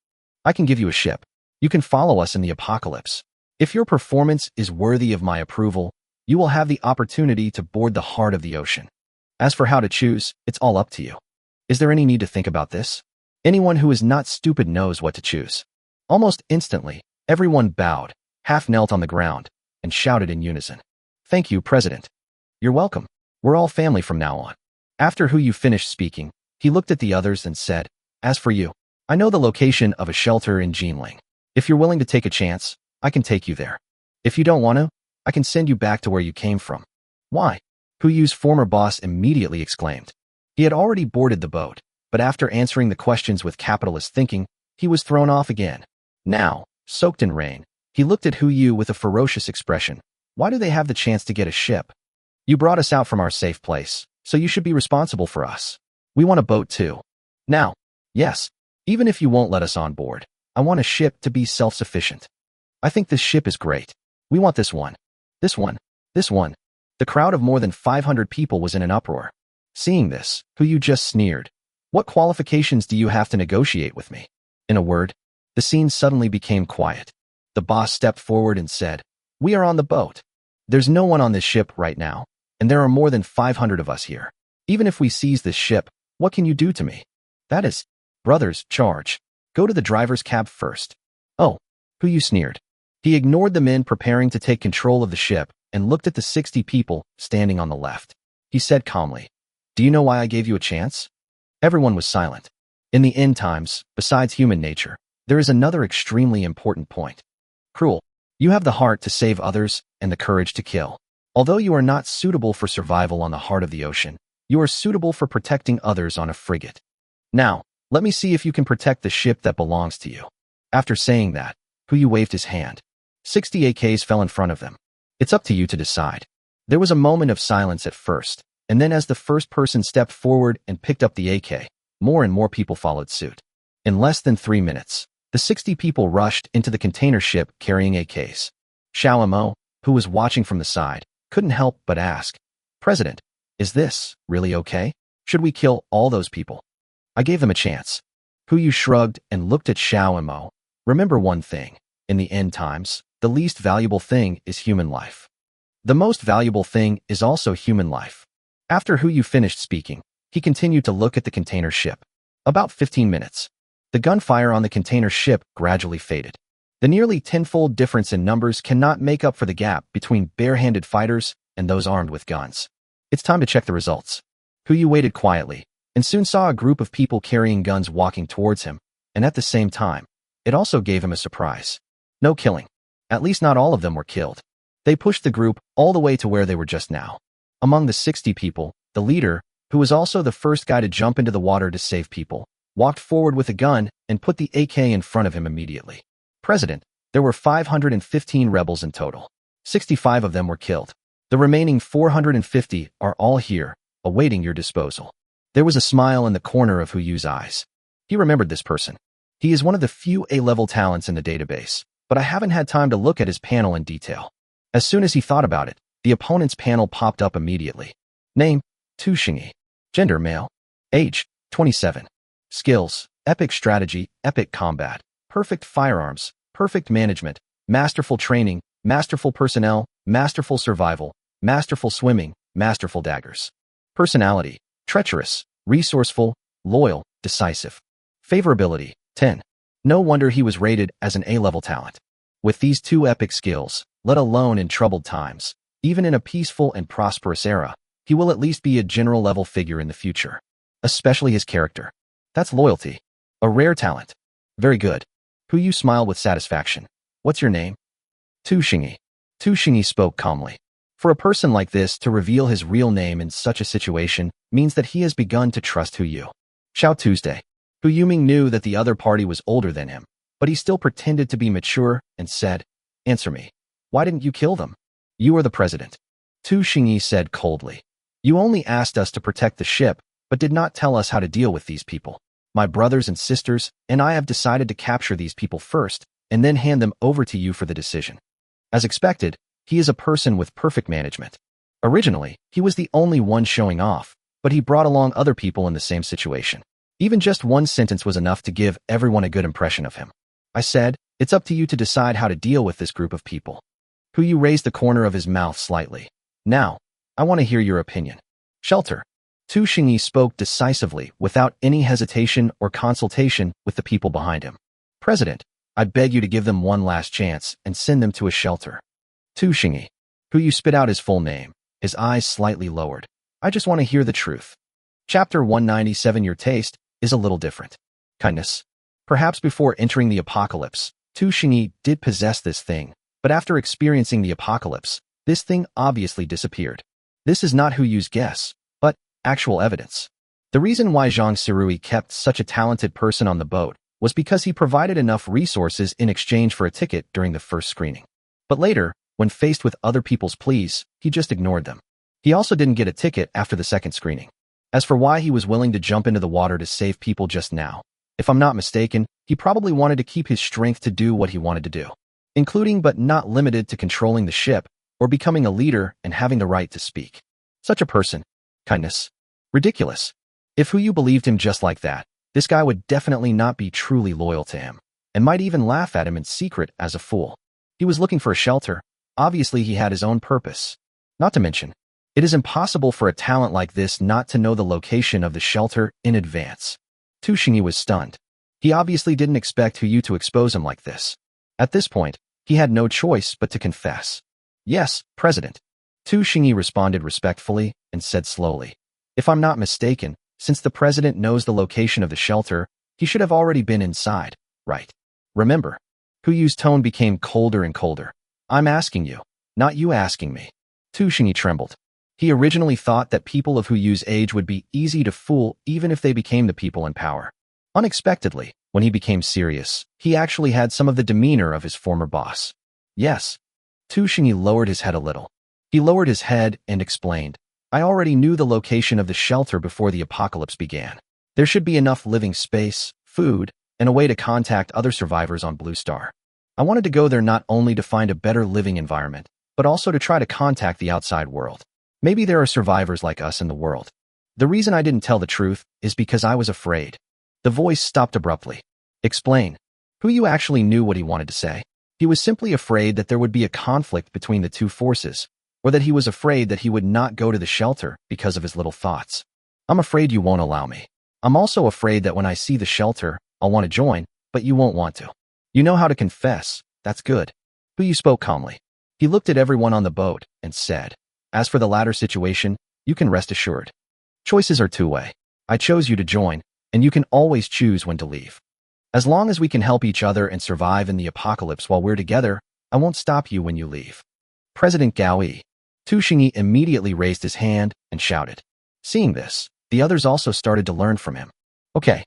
I can give you a ship. You can follow us in the apocalypse. If your performance is worthy of my approval, you will have the opportunity to board the heart of the ocean. As for how to choose, it's all up to you. Is there any need to think about this? Anyone who is not stupid knows what to choose. Almost instantly, everyone bowed, half knelt on the ground, and shouted in unison. Thank you, President. You're welcome. We're all family from now on. After Yu finished speaking, he looked at the others and said, as for you, I know the location of a shelter in Jinling. If you're willing to take a chance, I can take you there. If you don't want to, I can send you back to where you came from. Why? Yu's former boss immediately exclaimed. He had already boarded the boat, but after answering the questions with capitalist thinking, he was thrown off again. Now, soaked in rain, he looked at Yu with a ferocious expression. Why do they have the chance to get a ship? You brought us out from our safe place, so you should be responsible for us. We want a boat too. Now, yes, even if you won't let us on board, I want a ship to be self-sufficient. I think this ship is great. We want this one. This one. This one. The crowd of more than 500 people was in an uproar. Seeing this, Yu just sneered. What qualifications do you have to negotiate with me? In a word, the scene suddenly became quiet. The boss stepped forward and said, we are on the boat. There's no one on this ship right now, and there are more than 500 of us here. Even if we seize this ship, what can you do to me? That is, brothers, charge. Go to the driver's cab first. Oh, Yu sneered. He ignored the men preparing to take control of the ship and looked at the 60 people standing on the left. He said calmly, do you know why I gave you a chance? Everyone was silent. In the end times, besides human nature, there is another extremely important point. Cruel. You have the heart to save others and the courage to kill. Although you are not suitable for survival on the heart of the ocean, You are suitable for protecting others on a frigate. Now, let me see if you can protect the ship that belongs to you." After saying that, Huyu waved his hand. 60 AKs fell in front of them. "It's up to you to decide." There was a moment of silence at first, and then as the first person stepped forward and picked up the AK, more and more people followed suit. In less than 3 minutes, the 60 people rushed into the container ship carrying AKs. Xiao Mo, who was watching from the side, couldn't help but ask, "President, is this really okay? Should we kill all those people?" "I gave them a chance." Huyu shrugged and looked at Xiao Mo. "Remember one thing, in the end times, the least valuable thing is human life. The most valuable thing is also human life." After Huyu finished speaking, he continued to look at the container ship. About 15 minutes. The gunfire on the container ship gradually faded. The nearly tenfold difference in numbers cannot make up for the gap between bare-handed fighters and those armed with guns. It's time to check the results. Huyu waited quietly, and soon saw a group of people carrying guns walking towards him, and at the same time, it also gave him a surprise. No killing. At least not all of them were killed. They pushed the group all the way to where they were just now. Among the 60 people, the leader, who was also the first guy to jump into the water to save people, walked forward with a gun and put the AK in front of him immediately. "President, there were 515 rebels in total. 65 of them were killed. The remaining 450 are all here, awaiting your disposal." There was a smile in the corner of Huyu's eyes. He remembered this person. He is one of the few A-level talents in the database, but I haven't had time to look at his panel in detail. As soon as he thought about it, the opponent's panel popped up immediately. Name, Tu Xingyi. Gender, male. Age, 27. Skills, epic strategy, epic combat, perfect firearms, perfect management, masterful training, masterful personnel, masterful survival, masterful swimming, masterful daggers. Personality, treacherous, resourceful, loyal, decisive. Favorability, 10. No wonder he was rated as an A-level talent. With these two epic skills, let alone in troubled times, even in a peaceful and prosperous era, he will at least be a general-level figure in the future. Especially his character. That's loyalty. A rare talent. Very good. Huyu smiled with satisfaction. "What's your name?" Tu Xingyi. Tu Xingyi spoke calmly. For a person like this to reveal his real name in such a situation means that he has begun to trust Huyu. Xiao Tuesday. Huyu Ming knew that the other party was older than him, but he still pretended to be mature and said, "Answer me. Why didn't you kill them? You are the president." Tu Xingyi said coldly, "You only asked us to protect the ship, but did not tell us how to deal with these people. My brothers and sisters and I have decided to capture these people first and then hand them over to you for the decision." As expected, he is a person with perfect management. Originally, he was the only one showing off, but he brought along other people in the same situation. Even just one sentence was enough to give everyone a good impression of him. "I said, it's up to you to decide how to deal with this group of people." Huyu raised the corner of his mouth slightly. "Now, I want to hear your opinion." "Shelter." Tu Xingyi spoke decisively without any hesitation or consultation with the people behind him. "President, I beg you to give them one last chance and send them to a shelter." Tu Xingyi. Huyu spit out his full name, his eyes slightly lowered. "I just want to hear the truth." Chapter 197. Your taste is a little different. Kindness. Perhaps before entering the apocalypse, Tu Xingyi did possess this thing, but after experiencing the apocalypse, this thing obviously disappeared. This is not Huyu's guess, but actual evidence. The reason why Zhang Sirui kept such a talented person on the boat was because he provided enough resources in exchange for a ticket during the first screening. But later, when faced with other people's pleas, he just ignored them. He also didn't get a ticket after the second screening. As for why he was willing to jump into the water to save people just now, if I'm not mistaken, he probably wanted to keep his strength to do what he wanted to do, including but not limited to controlling the ship or becoming a leader and having the right to speak. Such a person. Kindness. Ridiculous. If Huyu believed him just like that, this guy would definitely not be truly loyal to him, and might even laugh at him in secret as a fool. He was looking for a shelter. Obviously he had his own purpose. Not to mention, it is impossible for a talent like this not to know the location of the shelter in advance. Tu Xingyi was stunned. He obviously didn't expect Huyu to expose him like this. At this point, he had no choice but to confess. "Yes, President." Tu Xingyi responded respectfully and said slowly, "If I'm not mistaken, since the president knows the location of the shelter, he should have already been inside, right? Remember?" Huyu's tone became colder and colder. "I'm asking you, not you asking me." Tu Xingyi trembled. He originally thought that people of Huyu's age would be easy to fool even if they became the people in power. Unexpectedly, when he became serious, he actually had some of the demeanor of his former boss. Yes. Tu Xingyi lowered his head a little. He lowered his head and explained, I already knew the location of the shelter before the apocalypse began. There should be enough living space, food, and a way to contact other survivors on Blue Star. I wanted to go there not only to find a better living environment, but also to try to contact the outside world. Maybe there are survivors like us in the world. The reason I didn't tell the truth is because I was afraid. The voice stopped abruptly. Explain. Huyu actually knew what he wanted to say. He was simply afraid that there would be a conflict between the two forces, or that he was afraid that he would not go to the shelter because of his little thoughts. I'm afraid you won't allow me. I'm also afraid that when I see the shelter, I'll want to join, but you won't want to. You know how to confess. That's good. Huyu spoke calmly. He looked at everyone on the boat and said, as for the latter situation, you can rest assured. Choices are two-way. I chose you to join, and you can always choose when to leave. As long as we can help each other and survive in the apocalypse while we're together, I won't stop you when you leave. President Gao Yi. Tu Xingyi immediately raised his hand and shouted. Seeing this, the others also started to learn from him. Okay.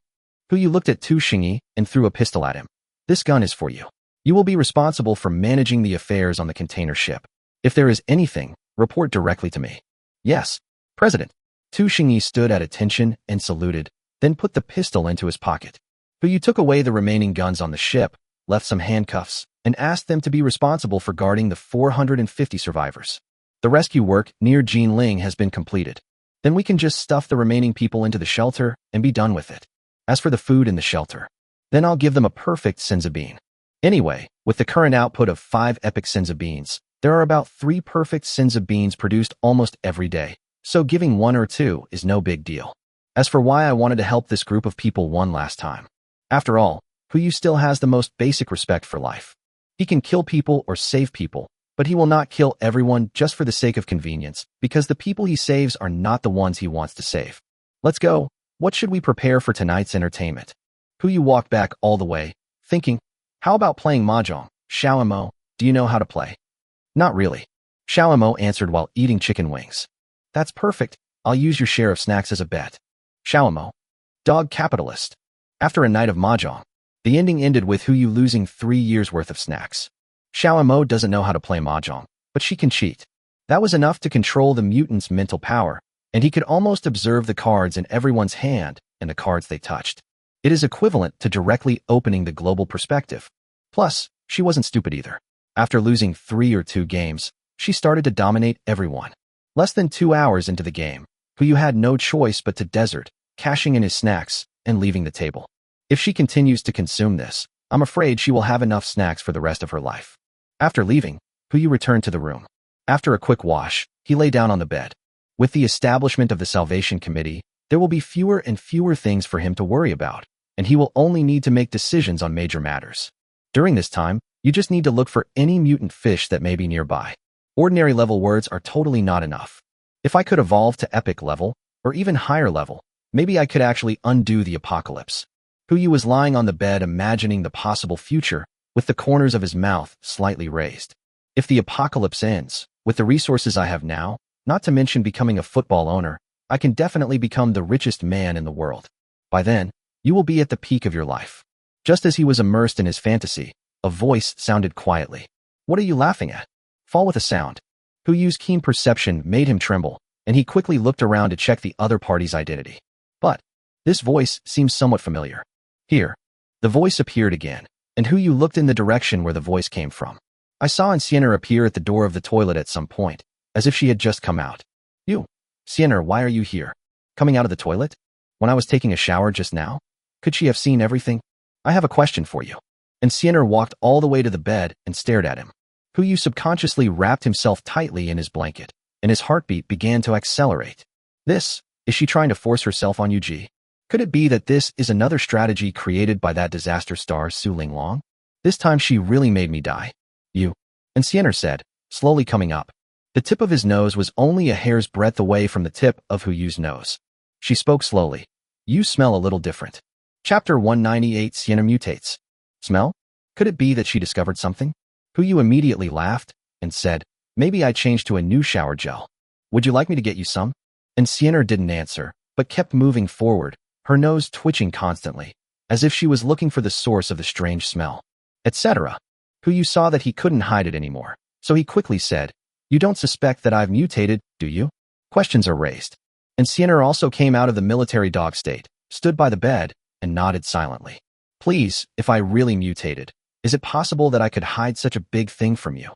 Huyu looked at Tu Xingyi and threw a pistol at him. This gun is for you. You will be responsible for managing the affairs on the container ship. If there is anything, report directly to me. Yes, President. Tu Xingyi stood at attention and saluted, then put the pistol into his pocket. Huyu took away the remaining guns on the ship, left some handcuffs, and asked them to be responsible for guarding the 450 survivors. The rescue work near Jinling has been completed. Then we can just stuff the remaining people into the shelter and be done with it. As for the food in the shelter, then I'll give them a perfect senza bean. Anyway, with the current output of 5 epic senza beans, there are about 3 perfect senza beans produced almost every day, so giving 1 or 2 is no big deal. As for why I wanted to help this group of people one last time. After all, Huyu still has the most basic respect for life. He can kill people or save people, but he will not kill everyone just for the sake of convenience, because the people he saves are not the ones he wants to save. Let's go. What should we prepare for tonight's entertainment? Huyu walked back all the way, thinking, how about playing mahjong? Xiaomo, do you know how to play? Not really. Xiaomo answered while eating chicken wings. That's perfect. I'll use your share of snacks as a bet. Xiaomo. Dog capitalist. After a night of mahjong, the ending ended with Huyu losing 3 years' worth of snacks. Xiaomo doesn't know how to play mahjong, but she can cheat. That was enough to control the mutant's mental power, and he could almost observe the cards in everyone's hand and the cards they touched. It is equivalent to directly opening the global perspective. Plus, she wasn't stupid either. After losing 3 or 2 games, she started to dominate everyone. Less than 2 hours into the game, Huyu had no choice but to desert, cashing in his snacks and leaving the table. If she continues to consume this, I'm afraid she will have enough snacks for the rest of her life. After leaving, Huyu returned to the room. After a quick wash, he lay down on the bed. With the establishment of the Salvation Committee, there will be fewer and fewer things for him to worry about, and he will only need to make decisions on major matters. During this time, you just need to look for any mutant fish that may be nearby. Ordinary level words are totally not enough. If I could evolve to epic level, or even higher level, maybe I could actually undo the apocalypse. Huyu was lying on the bed imagining the possible future, with the corners of his mouth slightly raised. If the apocalypse ends, with the resources I have now, not to mention becoming a football owner, I can definitely become the richest man in the world. By then, you will be at the peak of your life. Just as he was immersed in his fantasy, a voice sounded quietly. What are you laughing at? Fall with a sound. Huyu's keen perception made him tremble, and he quickly looked around to check the other party's identity. But this voice seems somewhat familiar. Here, the voice appeared again, and Huyu looked in the direction where the voice came from. I saw Sienna appear at the door of the toilet at some point, as if she had just come out. You, Sienna, why are you here? Coming out of the toilet? When I was taking a shower just now? Could she have seen everything? I have a question for you. And Sienna walked all the way to the bed and stared at him. Huyu subconsciously wrapped himself tightly in his blanket, and his heartbeat began to accelerate. Is she trying to force herself on Yuji? Could it be that this is another strategy created by that disaster star Su Linglong? This time she really made me die. You. And Sienna said, slowly coming up. The tip of his nose was only a hair's breadth away from the tip of Huyu's nose. She spoke slowly. You smell a little different. Chapter 198 Sienna mutates. Smell? Could it be that she discovered something? Huyu immediately laughed and said, maybe I changed to a new shower gel. Would you like me to get you some? And Sienna didn't answer, but kept moving forward, her nose twitching constantly, as if she was looking for the source of the strange smell, etc. Huyu saw that he couldn't hide it anymore, so he quickly said, "You don't suspect that I've mutated, do you?" Questions are raised. And Sienna also came out of the military dog state, stood by the bed, and nodded silently. "Please, if I really mutated, is it possible that I could hide such a big thing from you?"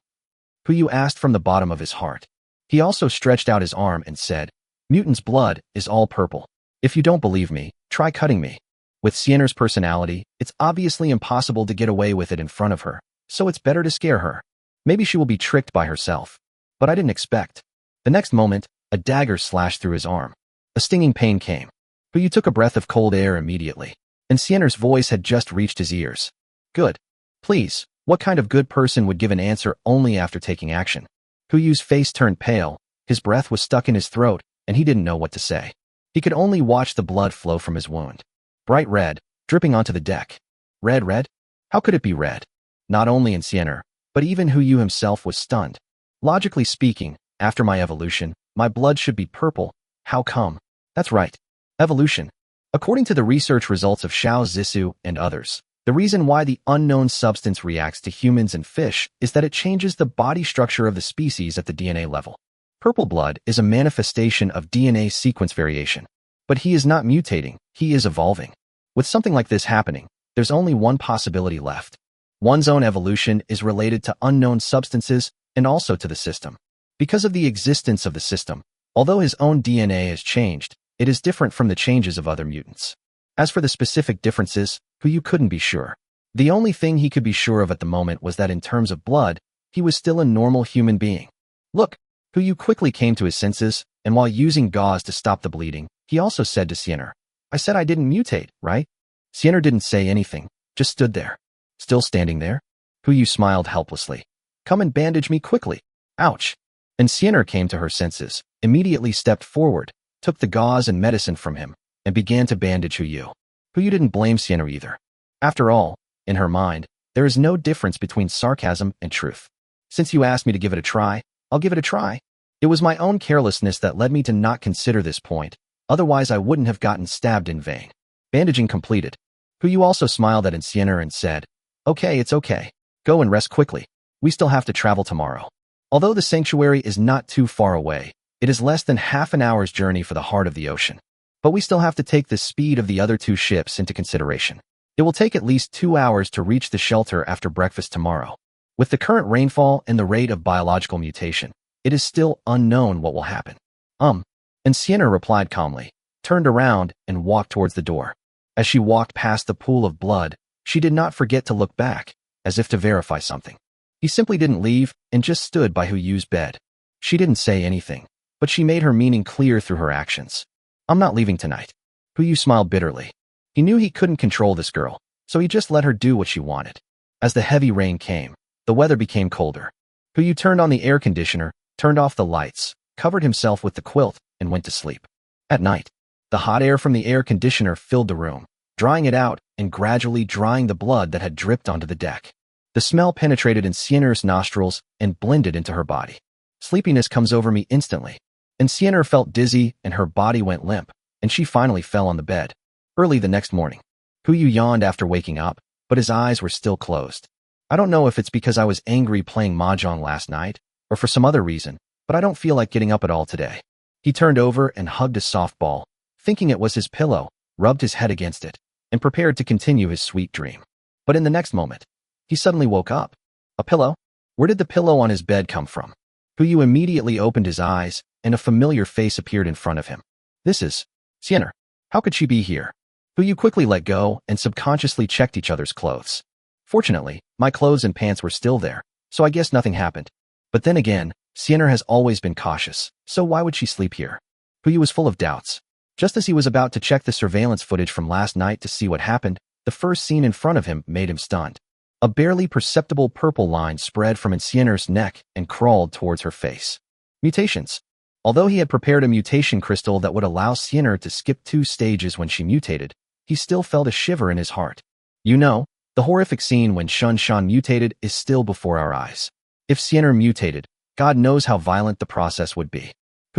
Huyu asked from the bottom of his heart. He also stretched out his arm and said, "Mutant's blood is all purple. If you don't believe me, try cutting me." With Sienna's personality, it's obviously impossible to get away with it in front of her, so it's better to scare her. Maybe she will be tricked by herself. But I didn't expect. The next moment, a dagger slashed through his arm. A stinging pain came. Huyu took a breath of cold air immediately, and Sienna's voice had just reached his ears. "Good. Please, what kind of good person would give an answer only after taking action?" Huyu's face turned pale, his breath was stuck in his throat, and he didn't know what to say. He could only watch the blood flow from his wound. Bright red, dripping onto the deck. Red? How could it be red? Not only in Sienna, but even Huyu himself was stunned. Logically speaking, after my evolution, my blood should be purple. How come? That's right. Evolution. According to the research results of Xiao Zissou and others, the reason why the unknown substance reacts to humans and fish is that it changes the body structure of the species at the DNA level. Purple blood is a manifestation of DNA sequence variation. But he is not mutating, he is evolving. With something like this happening, there's only one possibility left. One's own evolution is related to unknown substances and also to the system. Because of the existence of the system, although his own DNA has changed, it is different from the changes of other mutants. As for the specific differences, Huyu couldn't be sure. The only thing he could be sure of at the moment was that in terms of blood, he was still a normal human being. Look, Huyu quickly came to his senses, and while using gauze to stop the bleeding, he also said to Sienna, "I said I didn't mutate, right?" Sienna didn't say anything, just stood there. Still standing there, Huyu smiled helplessly. "Come and bandage me quickly. Ouch." And Sienna came to her senses, immediately stepped forward, took the gauze and medicine from him, and began to bandage Huyu. Huyu didn't blame Sienna either. After all, in her mind, there is no difference between sarcasm and truth. Since you asked me to give it a try, I'll give it a try. It was my own carelessness that led me to not consider this point. Otherwise, I wouldn't have gotten stabbed in vain. Bandaging completed. Huyu also smiled at Sienna and said, "Okay, it's okay. Go and rest quickly. We still have to travel tomorrow." Although the sanctuary is not too far away, it is less than half an hour's journey for the heart of the ocean. But we still have to take the speed of the other two ships into consideration. It will take at least 2 hours to reach the shelter after breakfast tomorrow. With the current rainfall and the rate of biological mutation, it is still unknown what will happen. And Sienna replied calmly, turned around, and walked towards the door. As she walked past the pool of blood, she did not forget to look back, as if to verify something. He simply didn't leave and just stood by Huyu's bed. She didn't say anything, but she made her meaning clear through her actions. "I'm not leaving tonight." Huyu smiled bitterly. He knew he couldn't control this girl, so he just let her do what she wanted. As the heavy rain came, the weather became colder. Huyu turned on the air conditioner, turned off the lights, covered himself with the quilt, and went to sleep. At night, the hot air from the air conditioner filled the room, drying it out and gradually drying the blood that had dripped onto the deck. The smell penetrated in Sienna's nostrils and blended into her body. Sleepiness comes over me instantly, and Sienna felt dizzy and her body went limp, and she finally fell on the bed. Early the next morning, Huyu yawned after waking up, but his eyes were still closed. I don't know if it's because I was angry playing mahjong last night, or for some other reason, but I don't feel like getting up at all today. He turned over and hugged a soft ball, thinking it was his pillow, rubbed his head against it, and prepared to continue his sweet dream. But in the next moment, he suddenly woke up. A pillow? Where did the pillow on his bed come from? Huyu immediately opened his eyes, and a familiar face appeared in front of him. This is Sienna. How could she be here? Huyu quickly let go and subconsciously checked each other's clothes. Fortunately, my clothes and pants were still there, so I guess nothing happened. But then again, Sienna has always been cautious, so why would she sleep here? Huyu was full of doubts. Just as he was about to check the surveillance footage from last night to see what happened, the first scene in front of him made him stunned. A barely perceptible purple line spread from Sienna's neck and crawled towards her face. Mutations. Although he had prepared a mutation crystal that would allow Sienna to skip 2 stages when she mutated, he still felt a shiver in his heart. You know, the horrific scene when Shun Shan mutated is still before our eyes. If Sienna mutated, God knows how violent the process would be.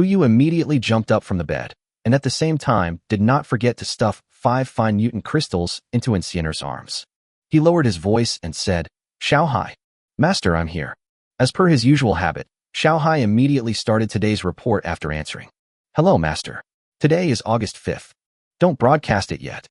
Yu immediately jumped up from the bed, and at the same time did not forget to stuff 5 fine mutant crystals into Inciner's arms. He lowered his voice and said, "Xiao Hai. Master, I'm here." As per his usual habit, Xiao Hai immediately started today's report after answering. "Hello, Master. Today is August 5th. Don't broadcast it yet."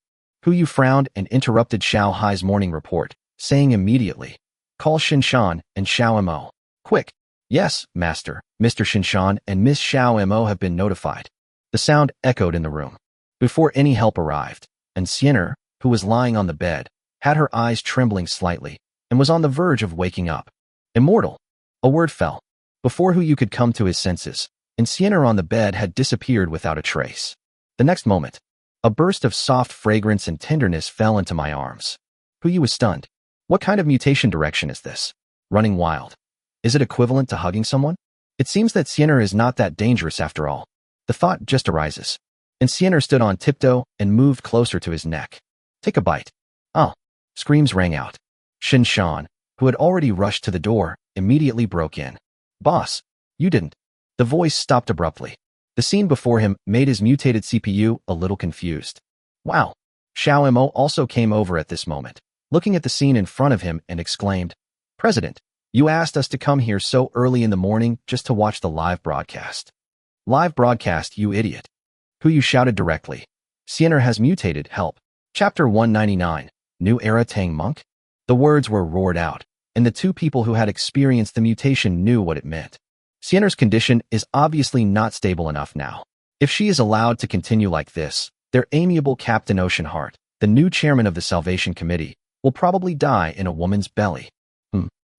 Yu frowned and interrupted Xiao Hai's morning report, saying immediately, "Call Shinshan and Xiao Mo. Quick." "Yes, Master. Mr. Shinshan and Miss Xiao Mo have been notified." The sound echoed in the room. Before any help arrived, and Siener, who was lying on the bed, had her eyes trembling slightly, and was on the verge of waking up. "Immortal." A word fell. Before Yu could come to his senses, and Siener on the bed had disappeared without a trace. The next moment, a burst of soft fragrance and tenderness fell into my arms. Yu was stunned. What kind of mutation direction is this? Running wild. Is it equivalent to hugging someone? It seems that Siener is not that dangerous after all. The thought just arises. And Siener stood on tiptoe and moved closer to his neck. "Take a bite." "Oh." Screams rang out. Shinshan, who had already rushed to the door, immediately broke in. "Boss, you didn't." The voice stopped abruptly. The scene before him made his mutated CPU a little confused. "Wow." Xiao Mo also came over at this moment, looking at the scene in front of him and exclaimed, "President, you asked us to come here so early in the morning just to watch the live broadcast." "Live broadcast, you idiot." Yu shouted directly. "Siener has mutated, help." Chapter 199, New Era Tang Monk? The words were roared out, and the two people who had experienced the mutation knew what it meant. Siener's condition is obviously not stable enough now. If she is allowed to continue like this, their amiable Captain Oceanheart, the new chairman of the Salvation Committee, will probably die in a woman's belly.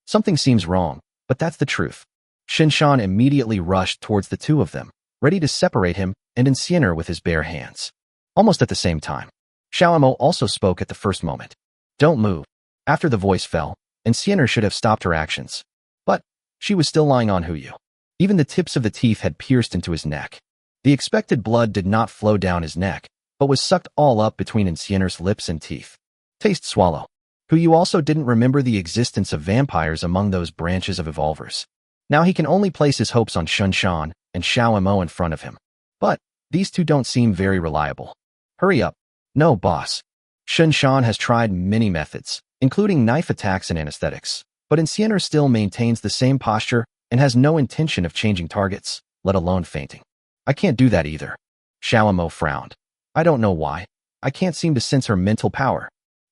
Something seems wrong, but that's the truth. Shinshan immediately rushed towards the two of them, ready to separate him and Siener with his bare hands. Almost at the same time, Xiao Mo also spoke at the first moment. "Don't move." After the voice fell, and Siener should have stopped her actions. But she was still lying on Yu. Even the tips of the teeth had pierced into his neck. The expected blood did not flow down his neck, but was sucked all up between Siener's lips and teeth. Taste swallow. Yu also didn't remember the existence of vampires among those branches of evolvers. Now he can only place his hopes on Shinshan and Xiao Mo in front of him. But these two don't seem very reliable. "Hurry up." "No, boss." Shinshan has tried many methods, including knife attacks and anesthetics, but Siener still maintains the same posture and has no intention of changing targets, let alone fainting. "I can't do that either." Xiao Mo frowned. "I don't know why. I can't seem to sense her mental power."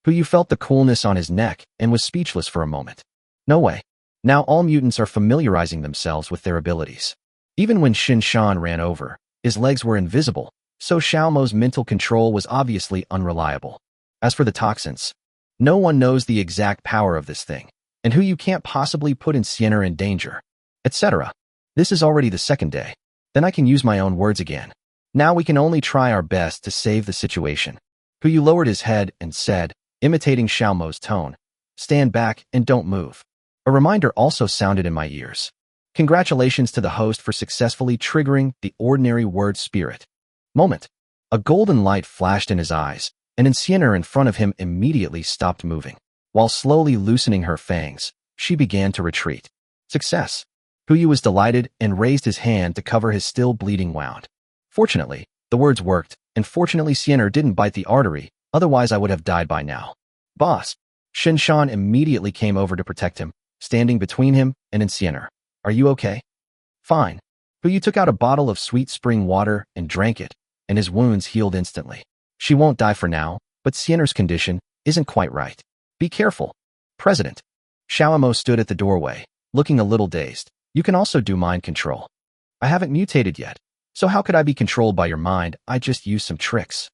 Yu felt the coolness on his neck and was speechless for a moment. No way. Now all mutants are familiarizing themselves with their abilities. Even when Shinshan ran over, his legs were invisible, so Xiao Mo's mental control was obviously unreliable. As for the toxins, no one knows the exact power of this thing, and Yu can't possibly put Siener in danger, etc. This is already the second day. Then I can use my own words again. Now we can only try our best to save the situation. Yu lowered his head and said, imitating Xiao Mo's tone, "Stand back and don't move." A reminder also sounded in my ears. Congratulations to the host for successfully triggering the ordinary word spirit. Moment. A golden light flashed in his eyes, and Siener in front of him immediately stopped moving. While slowly loosening her fangs, she began to retreat. Success. Yu was delighted and raised his hand to cover his still bleeding wound. Fortunately, the words worked, and fortunately Siener didn't bite the artery, otherwise I would have died by now. "Boss." Shinshan immediately came over to protect him, standing between him and Siener. "Are you okay?" "Fine." Yu took out a bottle of sweet spring water and drank it, and his wounds healed instantly. "She won't die for now, but Siener's condition isn't quite right. Be careful." "President." Xiao Mo stood at the doorway, looking a little dazed. "You can also do mind control." "I haven't mutated yet, so how could I be controlled by your mind? I just used some tricks."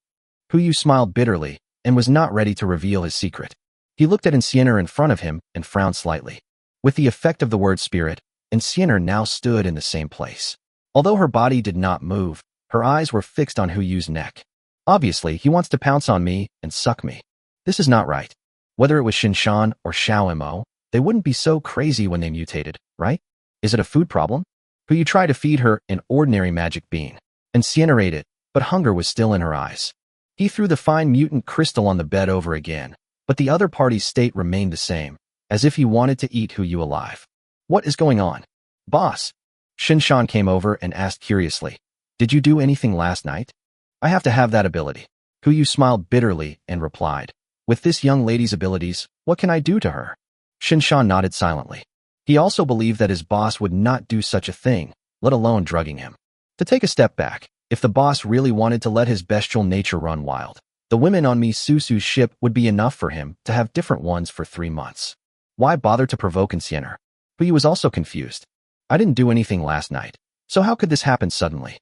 Yu smiled bitterly and was not ready to reveal his secret. He looked at Siener in front of him and frowned slightly. With the effect of the word spirit, Siener now stood in the same place. Although her body did not move, her eyes were fixed on Yu's neck. Obviously, he wants to pounce on me and suck me. This is not right. Whether it was Shinshan or Xiao Mo, they wouldn't be so crazy when they mutated, right? Is it a food problem? Yu tried to feed her an ordinary magic bean, and Siener ate it, but hunger was still in her eyes. He threw the fine mutant crystal on the bed over again, but the other party's state remained the same, as if he wanted to eat Yu alive. "What is going on?" "Boss." Shinshan came over and asked curiously, "Did you do anything last night?" "I have to have that ability." Huyu smiled bitterly and replied, "With this young lady's abilities, what can I do to her?" Shinshan nodded silently. He also believed that his boss would not do such a thing, let alone drugging him. To take a step back, if the boss really wanted to let his bestial nature run wild, the women on Misusu's ship would be enough for him to have different ones for 3 months. Why bother to provoke Insienner? But he was also confused. "I didn't do anything last night, so how could this happen suddenly?"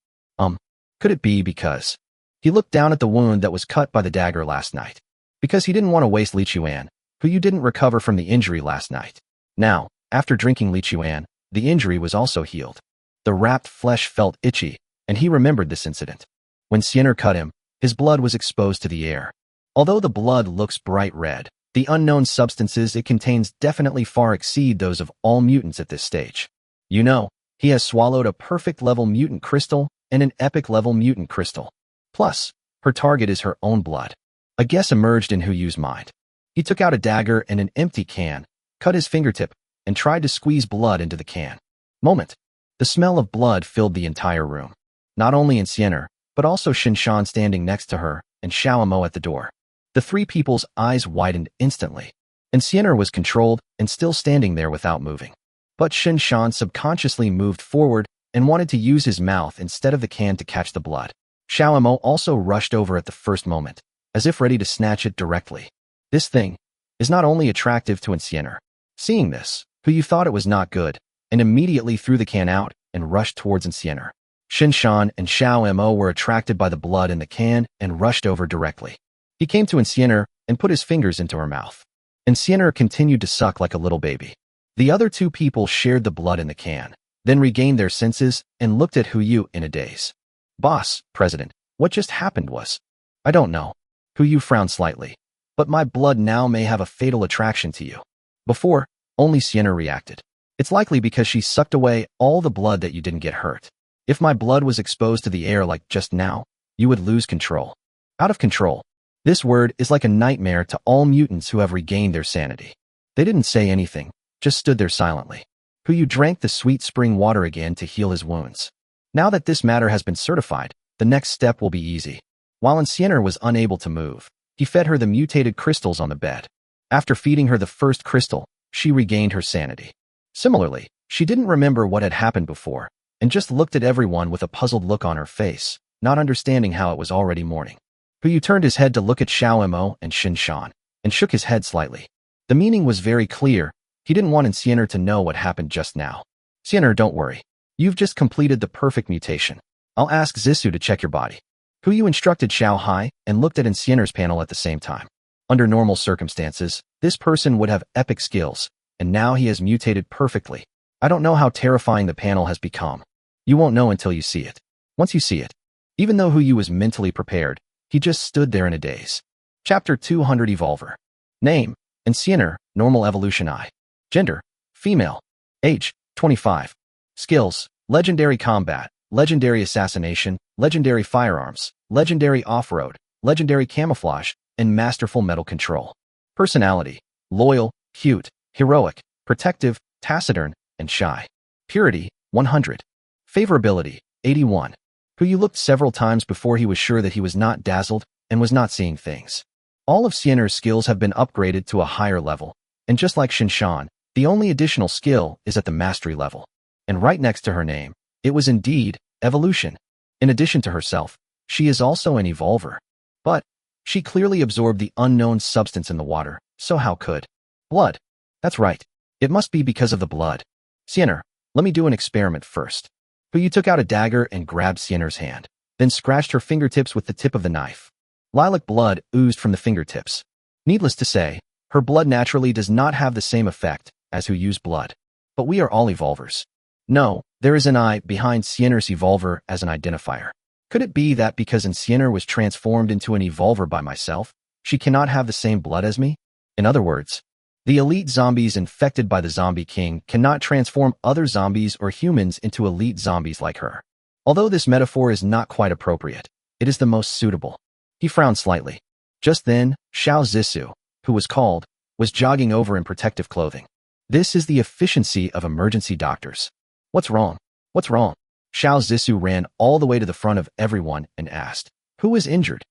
Could it be because... He looked down at the wound that was cut by the dagger last night. Because he didn't want to waste Li Chuan, who you didn't recover from the injury last night. Now, after drinking Li Chuan, the injury was also healed. The wrapped flesh felt itchy, and he remembered this incident. When Sienner cut him, his blood was exposed to the air. Although the blood looks bright red, the unknown substances it contains definitely far exceed those of all mutants at this stage. You know, he has swallowed a perfect level mutant crystal and an epic level mutant crystal. Plus, her target is her own blood. A guess emerged in Huyu's mind. He took out a dagger and an empty can, cut his fingertip, and tried to squeeze blood into the can. Moment. The smell of blood filled the entire room. Not only in Sienner, but also Shinshan standing next to her and Xiaomo at the door. The 3 people's eyes widened instantly, and Sienner was controlled and still standing there without moving. But Shinshan subconsciously moved forward and wanted to use his mouth instead of the can to catch the blood. Xiaomo also rushed over at the first moment, as if ready to snatch it directly. This thing is not only attractive to Insienner. Seeing this, Huyu thought it was not good, and immediately threw the can out and rushed towards Insienner. Shinshan and Xiaomo were attracted by the blood in the can and rushed over directly. He came to Insienner and put his fingers into her mouth. Insienner continued to suck like a little baby. The other 2 people shared the blood in the can, then regained their senses and looked at Huyu in a daze. "Boss, President, what just happened was..." "I don't know." Huyu frowned slightly. "But my blood now may have a fatal attraction to you." Before, only Sienner reacted. "It's likely because she sucked away all the blood that you didn't get hurt. If my blood was exposed to the air like just now, you would lose control." Out of control. This word is like a nightmare to all mutants who have regained their sanity. They didn't say anything, just stood there silently. Huyu drank the sweet spring water again to heal his wounds. Now that this matter has been certified, the next step will be easy. While Insienner was unable to move, he fed her the mutated crystals on the bed. After feeding her the first crystal, she regained her sanity. Similarly, she didn't remember what had happened before, and just looked at everyone with a puzzled look on her face, not understanding how it was already morning. Huyu turned his head to look at Xiaomo and Shinshan, and shook his head slightly. The meaning was very clear. He didn't want Insienner to know what happened just now. "Sienner, don't worry. You've just completed the perfect mutation. I'll ask Zissou to check your body." Huyu instructed Xiao Hai and looked at Insienner's panel at the same time. Under normal circumstances, this person would have epic skills, and now he has mutated perfectly. I don't know how terrifying the panel has become. You won't know until you see it. Once you see it. Even though Huyu was mentally prepared, he just stood there in a daze. Chapter 200 Evolver. Name: Insienner, Normal Evolution I. Gender: Female. Age: 25. Skills: Legendary Combat, Legendary Assassination, Legendary Firearms, Legendary Off-Road, Legendary Camouflage, and Masterful Metal Control. Personality: Loyal, Cute, Heroic, Protective, Taciturn, and Shy. Purity: 100. Favorability: 81. Huyu looked several times before he was sure that he was not dazzled and was not seeing things. All of Sienner's skills have been upgraded to a higher level, and just like Shinshan, the only additional skill is at the mastery level. And right next to her name, it was indeed evolution. In addition to herself, she is also an evolver. But she clearly absorbed the unknown substance in the water, so how could? Blood. That's right. It must be because of the blood. Sienner, let me do an experiment first. Huyu took out a dagger and grabbed Sienner's hand, then scratched her fingertips with the tip of the knife. Lilac blood oozed from the fingertips. Needless to say, her blood naturally does not have the same effect as Huyu's blood. But we are all evolvers. No, there is an I behind Sienner's evolver as an identifier. Could it be that because Sienner was transformed into an evolver by myself, she cannot have the same blood as me? In other words, the elite zombies infected by the Zombie King cannot transform other zombies or humans into elite zombies like her. Although this metaphor is not quite appropriate, it is the most suitable. He frowned slightly. Just then, Xiao Zissou, who was called, was jogging over in protective clothing. This is the efficiency of emergency doctors. What's wrong? What's wrong? Xiao Zissou ran all the way to the front of everyone and asked, who is injured?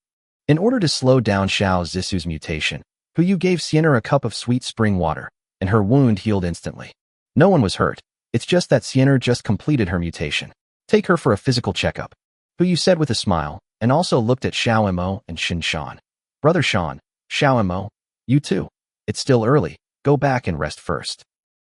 In order to slow down Xiao Zissou's mutation, Yu gave Sienna a cup of sweet spring water, and her wound healed instantly. No one was hurt. It's just that Sienna just completed her mutation. Take her for a physical checkup, Yu said with a smile, and also looked at Xiao Mo and Shin Shan. Brother Shan, Xiao Mo, you too. It's still early. Go back and rest first.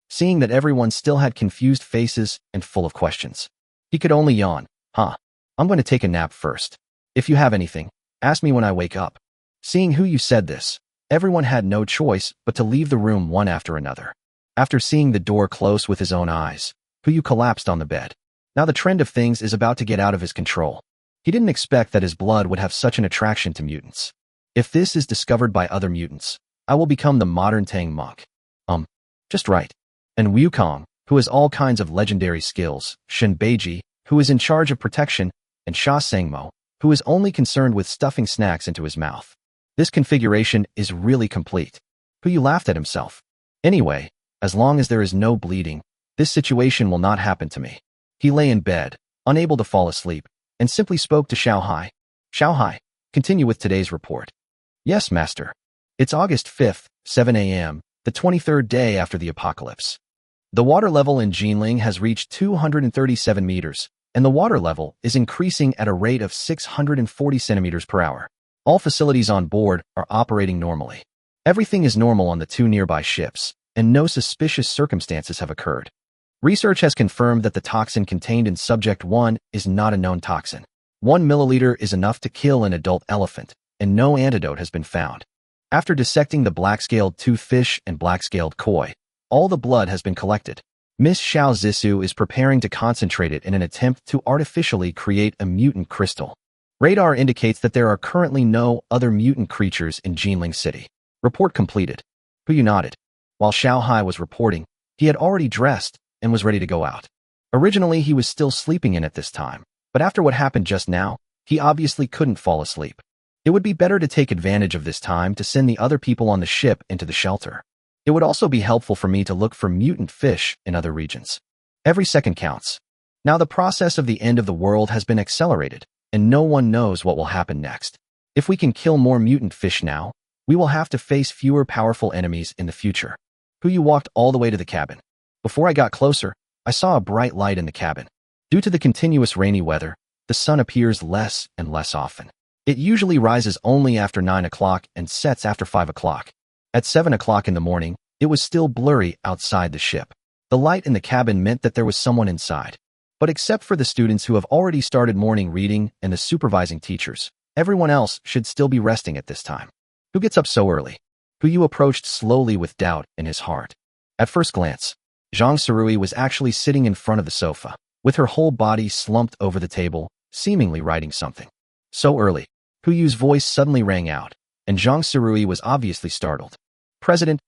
Seeing that everyone still had confused faces and full of questions, he could only yawn. I'm going to take a nap first. If you have anything, ask me when I wake up. Seeing Yu said this, everyone had no choice but to leave the room one after another. After seeing the door close with his own eyes, Yu collapsed on the bed. Now the trend of things is about to get out of his control. He didn't expect that his blood would have such an attraction to mutants. If this is discovered by other mutants, I will become the modern Tang monk. Just right. And Wukong, who has all kinds of legendary skills, Shin Beiji, who is in charge of protection, and Sha Sangmo, who is only concerned with stuffing snacks into his mouth. This configuration is really complete. Yu laughed at himself. Anyway, as long as there is no bleeding, this situation will not happen to me. He lay in bed, unable to fall asleep, and simply spoke to Xiao Hai. Xiao Hai, continue with today's report. Yes, master. It's August 5th, 7 a.m., the 23rd day after the apocalypse. The water level in Jinling has reached 237 meters, and the water level is increasing at a rate of 640 centimeters per hour. All facilities on board are operating normally. Everything is normal on the two nearby ships, and no suspicious circumstances have occurred. Research has confirmed that the toxin contained in Subject 1 is not a known toxin. 1 milliliter is enough to kill an adult elephant, and no antidote has been found. After dissecting the black-scaled toothfish and black-scaled koi, all the blood has been collected. Miss Xiao Zissou is preparing to concentrate it in an attempt to artificially create a mutant crystal. Radar indicates that there are currently no other mutant creatures in Jinling City. Report completed. Yu nodded. While Xiao Hai was reporting, he had already dressed and was ready to go out. Originally, he was still sleeping in at this time, but after what happened just now, he obviously couldn't fall asleep. It would be better to take advantage of this time to send the other people on the ship into the shelter. It would also be helpful for me to look for mutant fish in other regions. Every second counts. Now the process of the end of the world has been accelerated, and no one knows what will happen next. If we can kill more mutant fish now, we will have to face fewer powerful enemies in the future. Yu walked all the way to the cabin. Before I got closer, I saw a bright light in the cabin. Due to the continuous rainy weather, the sun appears less and less often. It usually rises only after 9 o'clock and sets after 5 o'clock. At 7 o'clock in the morning, it was still blurry outside the ship. The light in the cabin meant that there was someone inside. But except for the students who have already started morning reading and the supervising teachers, everyone else should still be resting at this time. Who gets up so early? Yu approached slowly with doubt in his heart. At first glance, Zhang Surui was actually sitting in front of the sofa, with her whole body slumped over the table, seemingly writing something. So early, Yu's voice suddenly rang out, and Zhang Surui was obviously startled. President.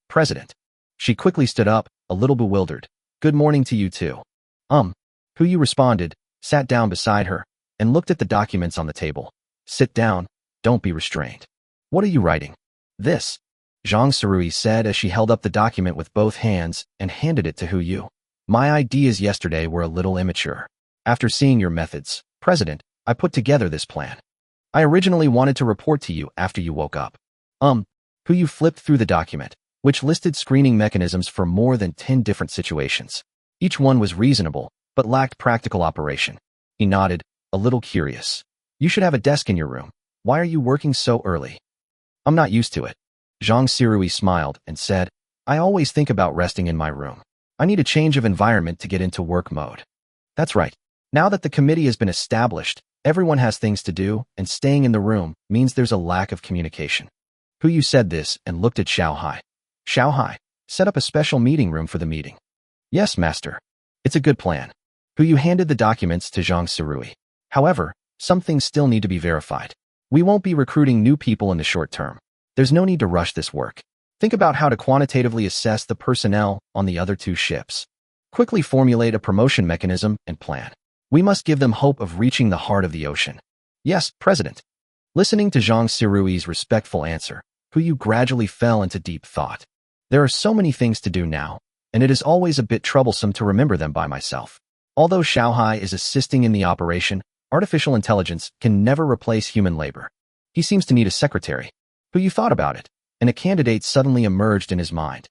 She quickly stood up, a little bewildered. Good morning to you too. Yu responded, sat down beside her, and looked at the documents on the table. Sit down, don't be restrained. What are you writing? This, Zhang Surui said as she held up the document with both hands and handed it to Yu. My ideas yesterday were a little immature. After seeing your methods, President, I put together this plan. I originally wanted to report to you after you woke up. Yu flipped through the document, which listed screening mechanisms for more than 10 different situations. Each one was reasonable, but lacked practical operation. He nodded, a little curious. You should have a desk in your room. Why are you working so early? I'm not used to it. Zhang Surui smiled and said, I always think about resting in my room. I need a change of environment to get into work mode. That's right. Now that the committee has been established, everyone has things to do, and staying in the room means there's a lack of communication. Yu said this and looked at Xiao Hai. Xiao Hai, set up a special meeting room for the meeting. Yes, master. It's a good plan. Yu handed the documents to Zhang Surui. However, some things still need to be verified. We won't be recruiting new people in the short term. There's no need to rush this work. Think about how to quantitatively assess the personnel on the other two ships. Quickly formulate a promotion mechanism and plan. We must give them hope of reaching the heart of the ocean. Yes, President. Listening to Zhang Surui's respectful answer, Yu gradually fell into deep thought. There are so many things to do now, and it is always a bit troublesome to remember them by myself. Although Xiaohai is assisting in the operation, artificial intelligence can never replace human labor. He seems to need a secretary. But you thought about it, and a candidate suddenly emerged in his mind.